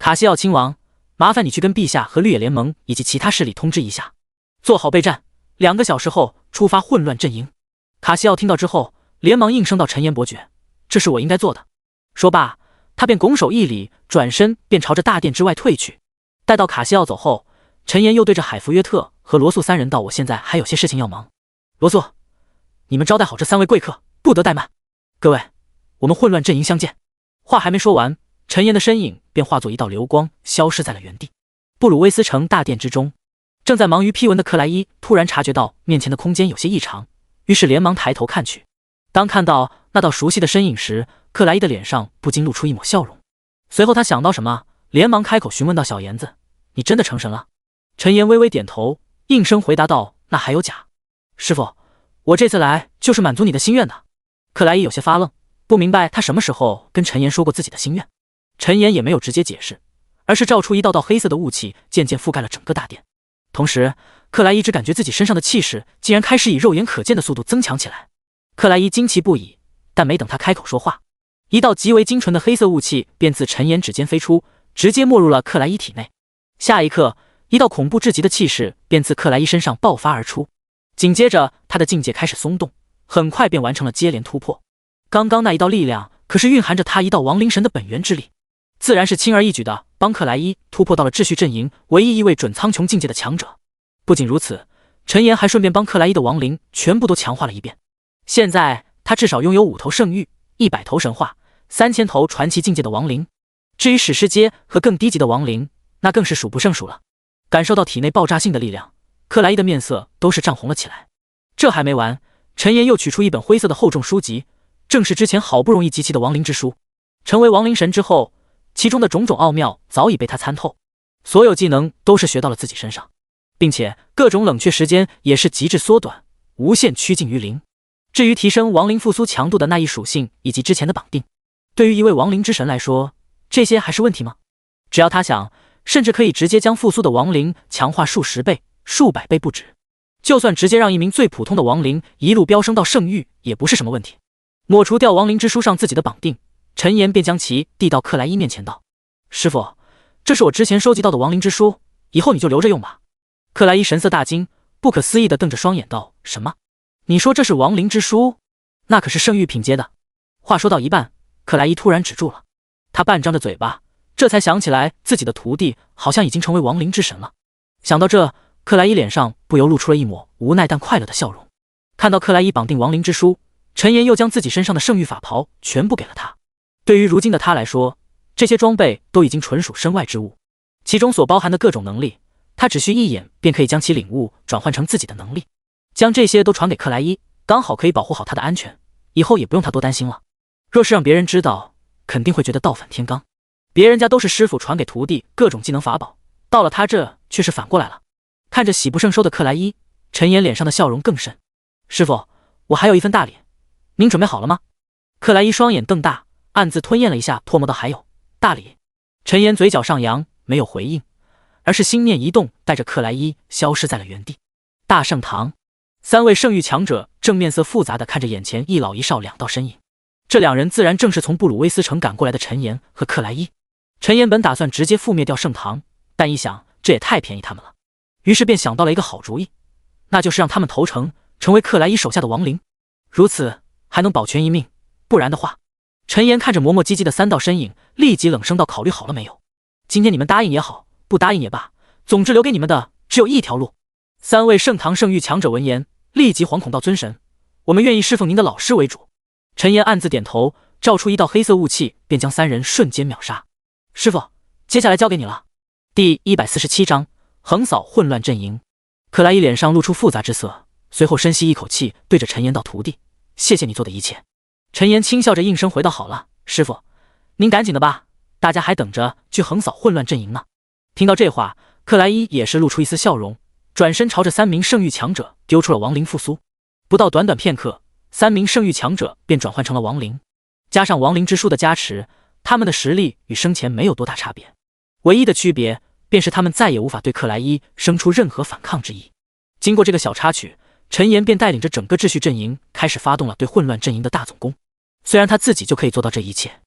卡西奥亲王，麻烦你去跟陛下和绿野联盟以及其他势力通知一下，做好备战，2个小时后出发混乱阵营。卡西奥听到之后，连忙应声道，陈岩伯爵，这是我应该做的。说罢，他便拱手一礼，转身便朝着大殿之外退去。待到卡西奥走后，陈岩又对着海弗约特和罗素三人道，我现在还有些事情要忙。罗素，你们招待好这3位贵客，不得怠慢。各位，我们混乱阵营相见。话还没说完，陈岩的身影便化作一道流光，消失在了原地。布鲁威斯城大殿之中，正在忙于批文的克莱伊突然察觉到面前的空间有些异常，于是连忙抬头看去。当看到那道熟悉的身影时，克莱伊的脸上不禁露出一抹笑容。随后他想到什么，连忙开口询问道，小妍子，你真的成神了？陈岩微微点头，应声回答道，那还有假？师傅，我这次来就是满足你的心愿的。克莱伊有些发愣，不明白他什么时候跟陈岩说过自己的心愿。陈岩也没有直接解释，而是照出一道道黑色的雾气，渐渐覆盖了整个大殿。同时，克莱伊只感觉自己身上的气势竟然开始以肉眼可见的速度增强起来。克莱伊惊奇不已，但没等他开口说话，一道极为精纯的黑色雾气便自陈岩指尖飞出，直接没入了克莱伊体内。下一刻，一道恐怖至极的气势便自克莱伊身上爆发而出，紧接着他的境界开始松动，很快便完成了接连突破。刚刚那一道力量可是蕴含着他一道亡灵神的本源之力，自然是轻而易举的帮克莱伊突破到了秩序阵营唯一一位准苍穹境界的强者。不仅如此，陈岩还顺便帮克莱伊的亡灵全部都强化了一遍。现在他至少拥有5头圣域、100头神话、3000头传奇境界的亡灵，至于史诗阶和更低级的亡灵，那更是数不胜数了。感受到体内爆炸性的力量，克莱伊的面色都是涨红了起来。这还没完，陈岩又取出一本灰色的厚重书籍，正是之前好不容易集齐的亡灵之书。成为亡灵神之后，其中的种种奥妙早已被他参透，所有技能都是学到了自己身上，并且各种冷却时间也是极致缩短，无限趋近于零。至于提升亡灵复苏强度的那一属性以及之前的绑定，对于一位亡灵之神来说，这些还是问题吗？只要他想，甚至可以直接将复苏的亡灵强化数十倍、数百倍不止。就算直接让一名最普通的亡灵一路飙升到圣域，也不是什么问题。抹除掉亡灵之书上自己的绑定，陈岩便将其递到克莱伊面前道：师傅，这是我之前收集到的亡灵之书，以后你就留着用吧。克莱伊神色大惊，不可思议地瞪着双眼道：什么？你说这是亡灵之书？那可是圣域品阶的。话说到一半，克莱伊突然止住了，他半张着嘴巴，这才想起来自己的徒弟好像已经成为亡灵之神了。想到这，克莱伊脸上不由露出了一抹无奈但快乐的笑容。看到克莱伊绑定亡灵之书，陈岩又将自己身上的圣域法袍全部给了他。对于如今的他来说，这些装备都已经纯属身外之物，其中所包含的各种能力，他只需一眼便可以将其领悟转换成自己的能力。将这些都传给克莱伊，刚好可以保护好他的安全，以后也不用他多担心了。若是让别人知道，肯定会觉得倒反天罡。别人家都是师傅传给徒弟各种技能法宝，到了他这却是反过来了。看着喜不胜收的克莱伊，陈岩脸上的笑容更甚。师傅，我还有一份大礼，您准备好了吗？克莱伊双眼瞪大，暗自吞咽了一下，唾沫道：还有大礼？陈岩嘴角上扬，没有回应，而是心念一动，带着克莱伊消失在了原地。大圣堂，3位圣域强者正面色复杂地看着眼前一老一少2道身影。这2人自然正是从布鲁威斯城赶过来的陈岩和克莱伊。陈岩本打算直接覆灭掉圣堂，但一想这也太便宜他们了，于是便想到了一个好主意，那就是让他们投诚，成为克莱伊手下的亡灵，如此还能保全一命。不然的话……陈岩看着磨磨唧唧的三道身影，立即冷声道：“考虑好了没有？今天你们答应也好，不答应也罢，总之留给你们的只有一条路。”三位圣堂圣域强者闻言，立即惶恐道：“尊神，我们愿意侍奉您的老师为主。”陈岩暗自点头，照出一道黑色雾气，便将三人瞬间秒杀。师傅，接下来交给你了。第147章横扫混乱阵营。克莱伊脸上露出复杂之色，随后深吸一口气，对着陈岩道：“徒弟，谢谢你做的一切。”陈岩轻笑着应声回道：“好了，师傅，您赶紧的吧，大家还等着去横扫混乱阵营呢。”听到这话，克莱伊也是露出一丝笑容，转身朝着3名圣域强者丢出了亡灵复苏。不到短短片刻，3名圣域强者便转换成了亡灵，加上亡灵之书的加持，他们的实力与生前没有多大差别，唯一的区别便是他们再也无法对克莱伊生出任何反抗之意。经过这个小插曲，陈岩便带领着整个秩序阵营开始发动了对混乱阵营的大总攻。虽然他自己就可以做到这一切，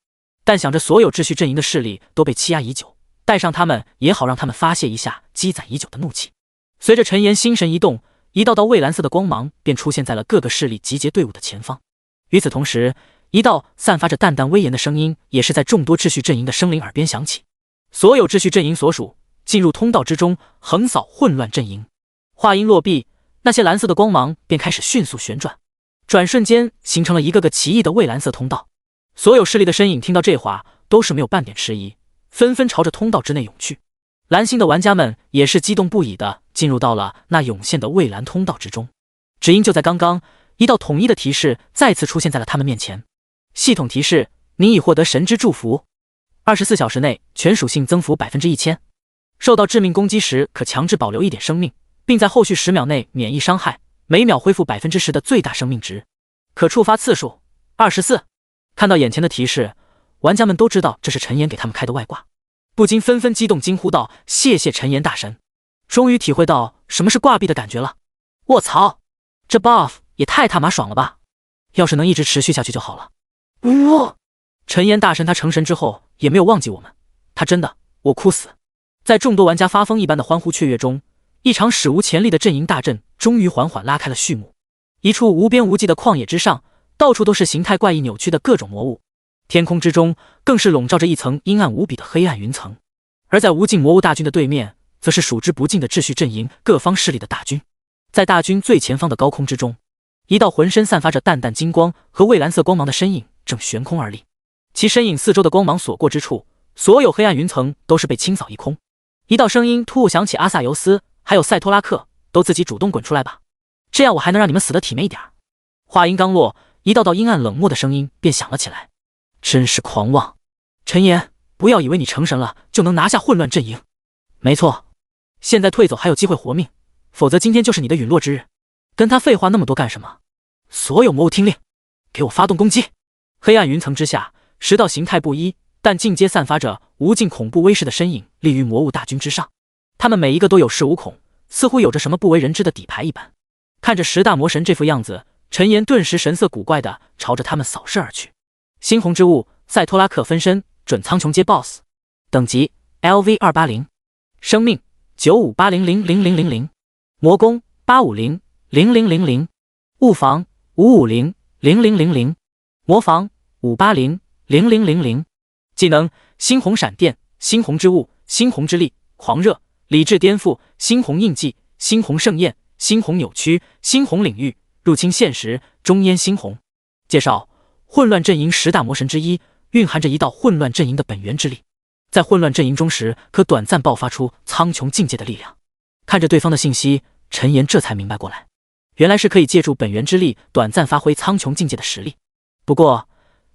但想着所有秩序阵营的势力都被欺压已久，带上他们也好让他们发泄一下积攒已久的怒气。随着陈岩心神一动，一道道蔚蓝色的光芒便出现在了各个势力集结队伍的前方。与此同时，一道散发着淡淡威严的声音也是在众多秩序阵营的生灵耳边响起：“所有秩序阵营所属，进入通道之中，横扫混乱阵营。”话音落毕，那些蓝色的光芒便开始迅速旋转，转瞬间形成了一个个奇异的蔚蓝色通道。所有势力的身影听到这话，都是没有半点迟疑，纷纷朝着通道之内涌去。蓝星的玩家们也是激动不已的进入到了那涌现的蔚蓝通道之中。只因就在刚刚，一道统一的提示再次出现在了他们面前。系统提示：你已获得神之祝福，24小时内全属性增幅 1000%， 受到致命攻击时可强制保留1点生命，并在后续10秒内免疫伤害，每秒恢复 10% 的最大生命值，可触发次数24。看到眼前的提示，玩家们都知道这是陈岩给他们开的外挂，不禁纷纷激动惊呼道：“谢谢陈岩大神，终于体会到什么是挂币的感觉了！卧槽，这 buff 也太他妈爽了吧！要是能一直持续下去就好了。”陈岩大神他成神之后也没有忘记我们，他真的，我哭死！在众多玩家发疯一般的欢呼雀跃中，一场史无前例的阵营大阵终于缓缓拉开了序幕。一处无边无际的旷野之上，到处都是形态怪异扭曲的各种魔物，天空之中更是笼罩着一层阴暗无比的黑暗云层。而在无尽魔物大军的对面，则是数之不尽的秩序阵营各方势力的大军。在大军最前方的高空之中，一道浑身散发着淡淡金光和蔚蓝色光芒的身影正悬空而立，其身影四周的光芒所过之处，所有黑暗云层都是被清扫一空。一道声音突兀响起：“阿萨尤斯还有赛托拉克都自己主动滚出来吧，这样我还能让你们死得体面一点。”话音刚落，一道道阴暗冷漠的声音便响了起来：“真是狂妄！陈岩，不要以为你成神了就能拿下混乱阵营。没错，现在退走还有机会活命，否则今天就是你的陨落之日。跟他废话那么多干什么？所有魔物听令，给我发动攻击！”黑暗云层之下，10道形态不一但尽皆散发着无尽恐怖威势的身影立于魔物大军之上。他们每一个都有恃无恐，似乎有着什么不为人知的底牌一般。看着10大魔神这副样子，陈岩顿时神色古怪的朝着他们扫视而去。猩红之物赛托拉克分身准苍穹阶 BOSS， 等级 LV280， 生命95800000，魔攻8500000，物防5500000，魔防5800000，技能猩红闪电、猩红之物、猩红之力、狂热、理智颠覆、猩红印记、猩红盛宴、猩红扭曲、猩红领域、入侵现实、中烟猩红。介绍：混乱阵营10大魔神之一，蕴含着一道混乱阵营的本源之力，在混乱阵营中时可短暂爆发出苍穹境界的力量。看着对方的信息，陈岩这才明白过来，原来是可以借助本源之力短暂发挥苍穹境界的实力。不过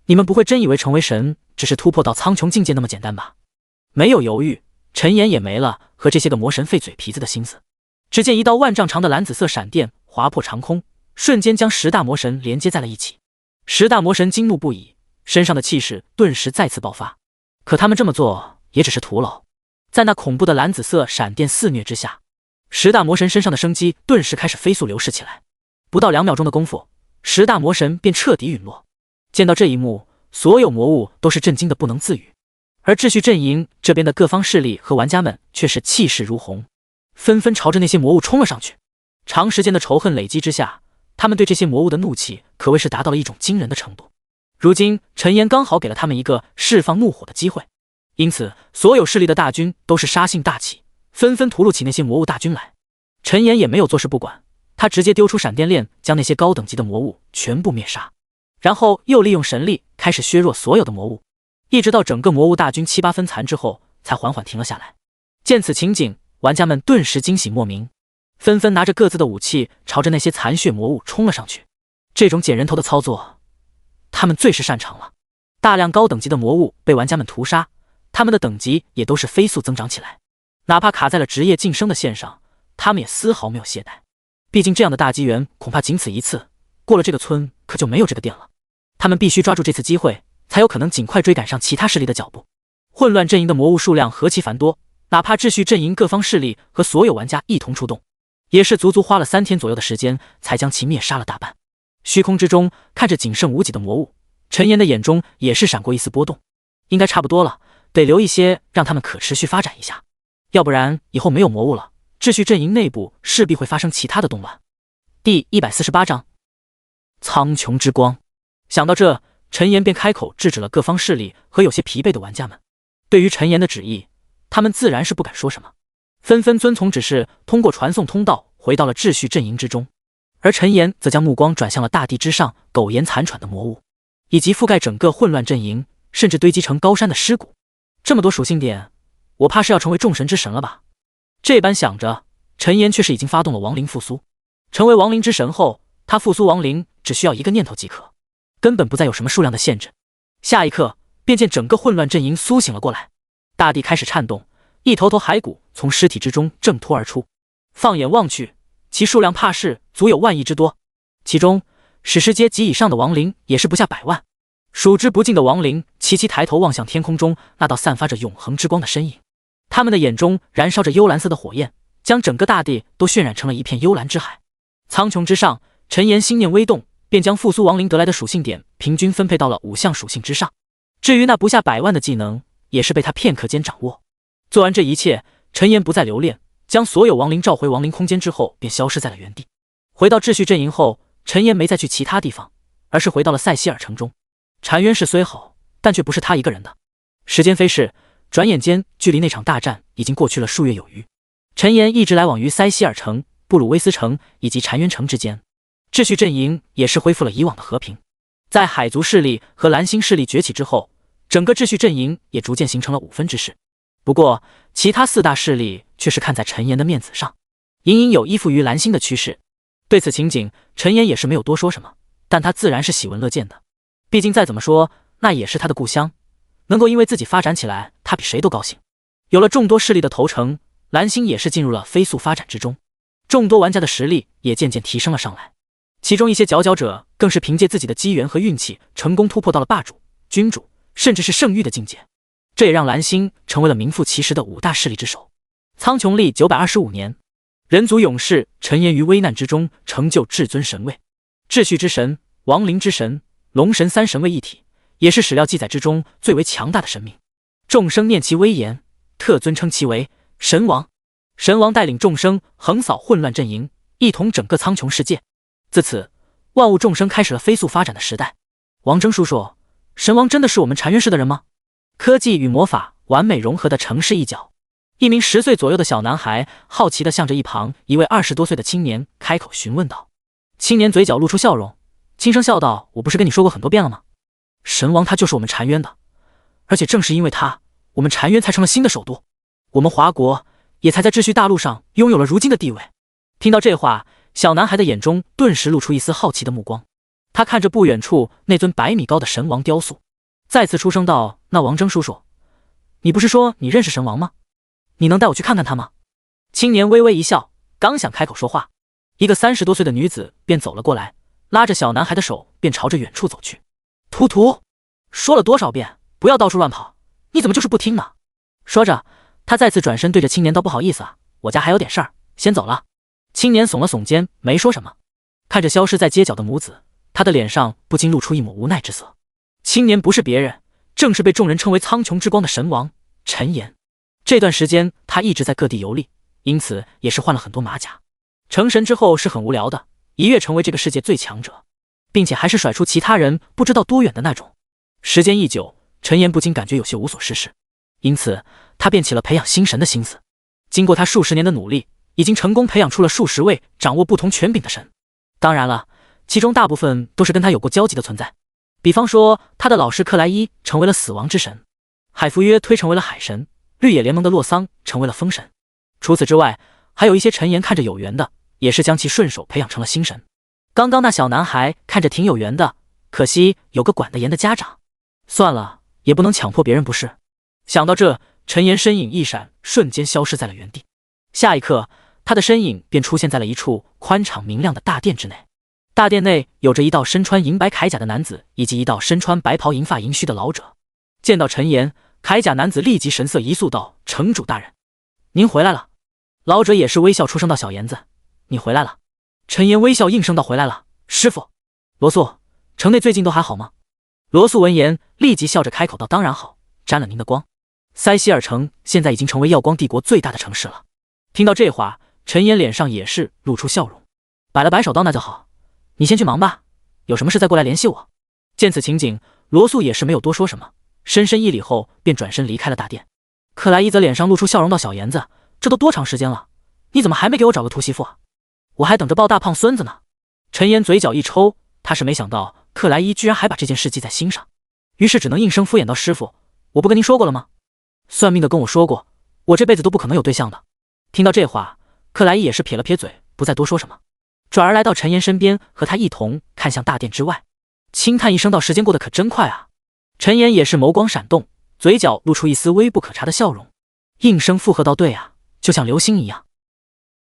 你们不会真以为成为神只是突破到苍穹境界那么简单吧？没有犹豫，陈岩也没了和这些个魔神费嘴皮子的心思。只见一道万丈长的蓝紫色闪电划破长空，瞬间将10大魔神连接在了一起。10大魔神惊怒不已，身上的气势顿时再次爆发。可他们这么做也只是徒劳，在那恐怖的蓝紫色闪电肆虐之下，10大魔神身上的生机顿时开始飞速流逝起来。不到2秒钟的功夫，10大魔神便彻底陨落。见到这一幕，所有魔物都是震惊的不能自语，而秩序阵营这边的各方势力和玩家们却是气势如虹。纷纷朝着那些魔物冲了上去。长时间的仇恨累积之下，他们对这些魔物的怒气可谓是达到了一种惊人的程度。如今陈岩刚好给了他们一个释放怒火的机会，因此所有势力的大军都是杀性大起，纷纷屠戮起那些魔物大军来。陈岩也没有坐视不管，他直接丢出闪电链，将那些高等级的魔物全部灭杀，然后又利用神力开始削弱所有的魔物，一直到整个魔物大军7、8分残之后，才缓缓停了下来。见此情景，玩家们顿时惊喜莫名，纷纷拿着各自的武器朝着那些残血魔物冲了上去。这种捡人头的操作，他们最是擅长了。大量高等级的魔物被玩家们屠杀，他们的等级也都是飞速增长起来，哪怕卡在了职业晋升的线上，他们也丝毫没有懈怠。毕竟这样的大机缘恐怕仅此一次，过了这个村可就没有这个店了。他们必须抓住这次机会，才有可能尽快追赶上其他势力的脚步。混乱阵营的魔物数量何其繁多，哪怕秩序阵营各方势力和所有玩家一同出动，也是足足花了3天左右的时间才将其灭杀了大半。虚空之中看着仅剩无几的魔物，陈岩的眼中也是闪过一丝波动。应该差不多了，得留一些让他们可持续发展一下，要不然以后没有魔物了，秩序阵营内部势必会发生其他的动乱。第148章苍穹之光。想到这，陈岩便开口制止了各方势力和有些疲惫的玩家们。对于陈岩的旨意，他们自然是不敢说什么，纷纷遵从指示，通过传送通道回到了秩序阵营之中。而陈岩则将目光转向了大地之上苟延残喘的魔物，以及覆盖整个混乱阵营甚至堆积成高山的尸骨。这么多属性点，我怕是要成为众神之神了吧。这般想着，陈岩却是已经发动了亡灵复苏。成为亡灵之神后，他复苏亡灵只需要一个念头即可，根本不再有什么数量的限制。下一刻，便见整个混乱阵营苏醒了过来，大地开始颤动，一头头骸骨从尸体之中挣脱而出。放眼望去，其数量怕是足有万亿之多，其中史诗阶级以上的亡灵也是不下100万。数之不尽的亡灵齐齐抬头望向天空中那道散发着永恒之光的身影，他们的眼中燃烧着幽蓝色的火焰，将整个大地都渲染成了一片幽蓝之海。苍穹之上，陈岩心念微动，便将复苏亡灵得来的属性点平均分配到了5项属性之上。至于那不下100万的技能，也是被他片刻间掌握。做完这一切，陈岩不再留恋，将所有亡灵召回亡灵空间之后，便消失在了原地。回到秩序阵营后，陈岩没再去其他地方，而是回到了塞西尔城中。禅渊氏虽好，但却不是他一个人的。时间飞逝，转眼间距离那场大战已经过去了数月有余。陈岩一直来往于塞西尔城、布鲁威斯城以及禅渊城之间，秩序阵营也是恢复了以往的和平。在海族势力和蓝星势力崛起之后，整个秩序阵营也逐渐形成了5分之势。不过其他4大势力却是看在陈岩的面子上，隐隐有依附于蓝星的趋势。对此情景，陈岩也是没有多说什么，但他自然是喜闻乐见的。毕竟再怎么说，那也是他的故乡，能够因为自己发展起来，他比谁都高兴。有了众多势力的投诚，蓝星也是进入了飞速发展之中，众多玩家的实力也渐渐提升了上来。其中一些佼佼者更是凭借自己的机缘和运气，成功突破到了霸主、君主，甚至是圣域的境界。这也让蓝星成为了名副其实的5大势力之首。苍穹历925年，人族勇士陈岩于危难之中成就至尊神位，秩序之神、亡灵之神、龙神3神位一体，也是史料记载之中最为强大的神明。众生念其威严，特尊称其为神王。神王带领众生横扫混乱阵营，一统整个苍穹世界。自此，万物众生开始了飞速发展的时代。王征叔叔，神王真的是我们禅院氏的人吗？科技与魔法完美融合的城市一角，一名10岁左右的小男孩好奇地向着一旁一位20多岁的青年开口询问道。青年嘴角露出笑容，轻声笑道：“我不是跟你说过很多遍了吗？神王他就是我们禅渊的，而且正是因为他，我们禅渊才成了新的首都，我们华国也才在秩序大陆上拥有了如今的地位。”听到这话，小男孩的眼中顿时露出一丝好奇的目光，他看着不远处那尊100米高的神王雕塑，再次出声道：“那王征叔叔，你不是说你认识神王吗？你能带我去看看他吗？”青年微微一笑，刚想开口说话，一个30多岁的女子便走了过来，拉着小男孩的手便朝着远处走去。图图，说了多少遍不要到处乱跑，你怎么就是不听呢？说着，他再次转身对着青年道：“不好意思啊，我家还有点事儿，先走了。”青年耸了耸肩，没说什么。看着消失在街角的母子，他的脸上不禁露出一抹无奈之色。青年不是别人，正是被众人称为苍穹之光的神王陈岩。这段时间他一直在各地游历，因此也是换了很多马甲。成神之后是很无聊的，一跃成为这个世界最强者，并且还是甩出其他人不知道多远的那种。时间一久，陈岩不禁感觉有些无所事事，因此他便起了培养星神的心思。经过他数十年的努力，已经成功培养出了数十位掌握不同权柄的神。当然了，其中大部分都是跟他有过交集的存在。比方说，他的老师克莱伊成为了死亡之神，海弗约推成为了海神，绿野联盟的洛桑成为了风神。除此之外，还有一些陈岩看着有缘的，也是将其顺手培养成了星神。刚刚那小男孩看着挺有缘的，可惜有个管得严的家长。算了，也不能强迫别人不是。想到这，陈岩身影一闪，瞬间消失在了原地。下一刻，他的身影便出现在了一处宽敞明亮的大殿之内。大殿内有着一道身穿银白铠甲的男子，以及一道身穿白袍银发银须的老者。见到陈岩，铠甲男子立即神色一肃道：“城主大人，您回来了。”老者也是微笑出声道：“小岩子，你回来了。”陈岩微笑应声道：“回来了，师傅。”罗素，城内最近都还好吗？罗素闻言立即笑着开口道：“当然好，沾了您的光。塞西尔城现在已经成为耀光帝国最大的城市了。”听到这话，陈岩脸上也是露出笑容，摆了摆手道：“那就好，你先去忙吧，有什么事再过来联系我。”见此情景，罗素也是没有多说什么，深深一礼后便转身离开了大殿。克莱伊则脸上露出笑容道：“小岩子，这都多长时间了，你怎么还没给我找个突媳妇啊？我还等着抱大胖孙子呢。”陈岩嘴角一抽，他是没想到克莱伊居然还把这件事记在心上，于是只能应声敷衍道：“师傅，我不跟您说过了吗？算命的跟我说过，我这辈子都不可能有对象的。”听到这话，克莱伊也是撇了撇嘴，不再多说什么，转而来到陈岩身边，和他一同看向大殿之外，轻叹一声道：“时间过得可真快啊。”陈岩也是眸光闪动，嘴角露出一丝微不可察的笑容，应声附和道：“对啊，就像流星一样。”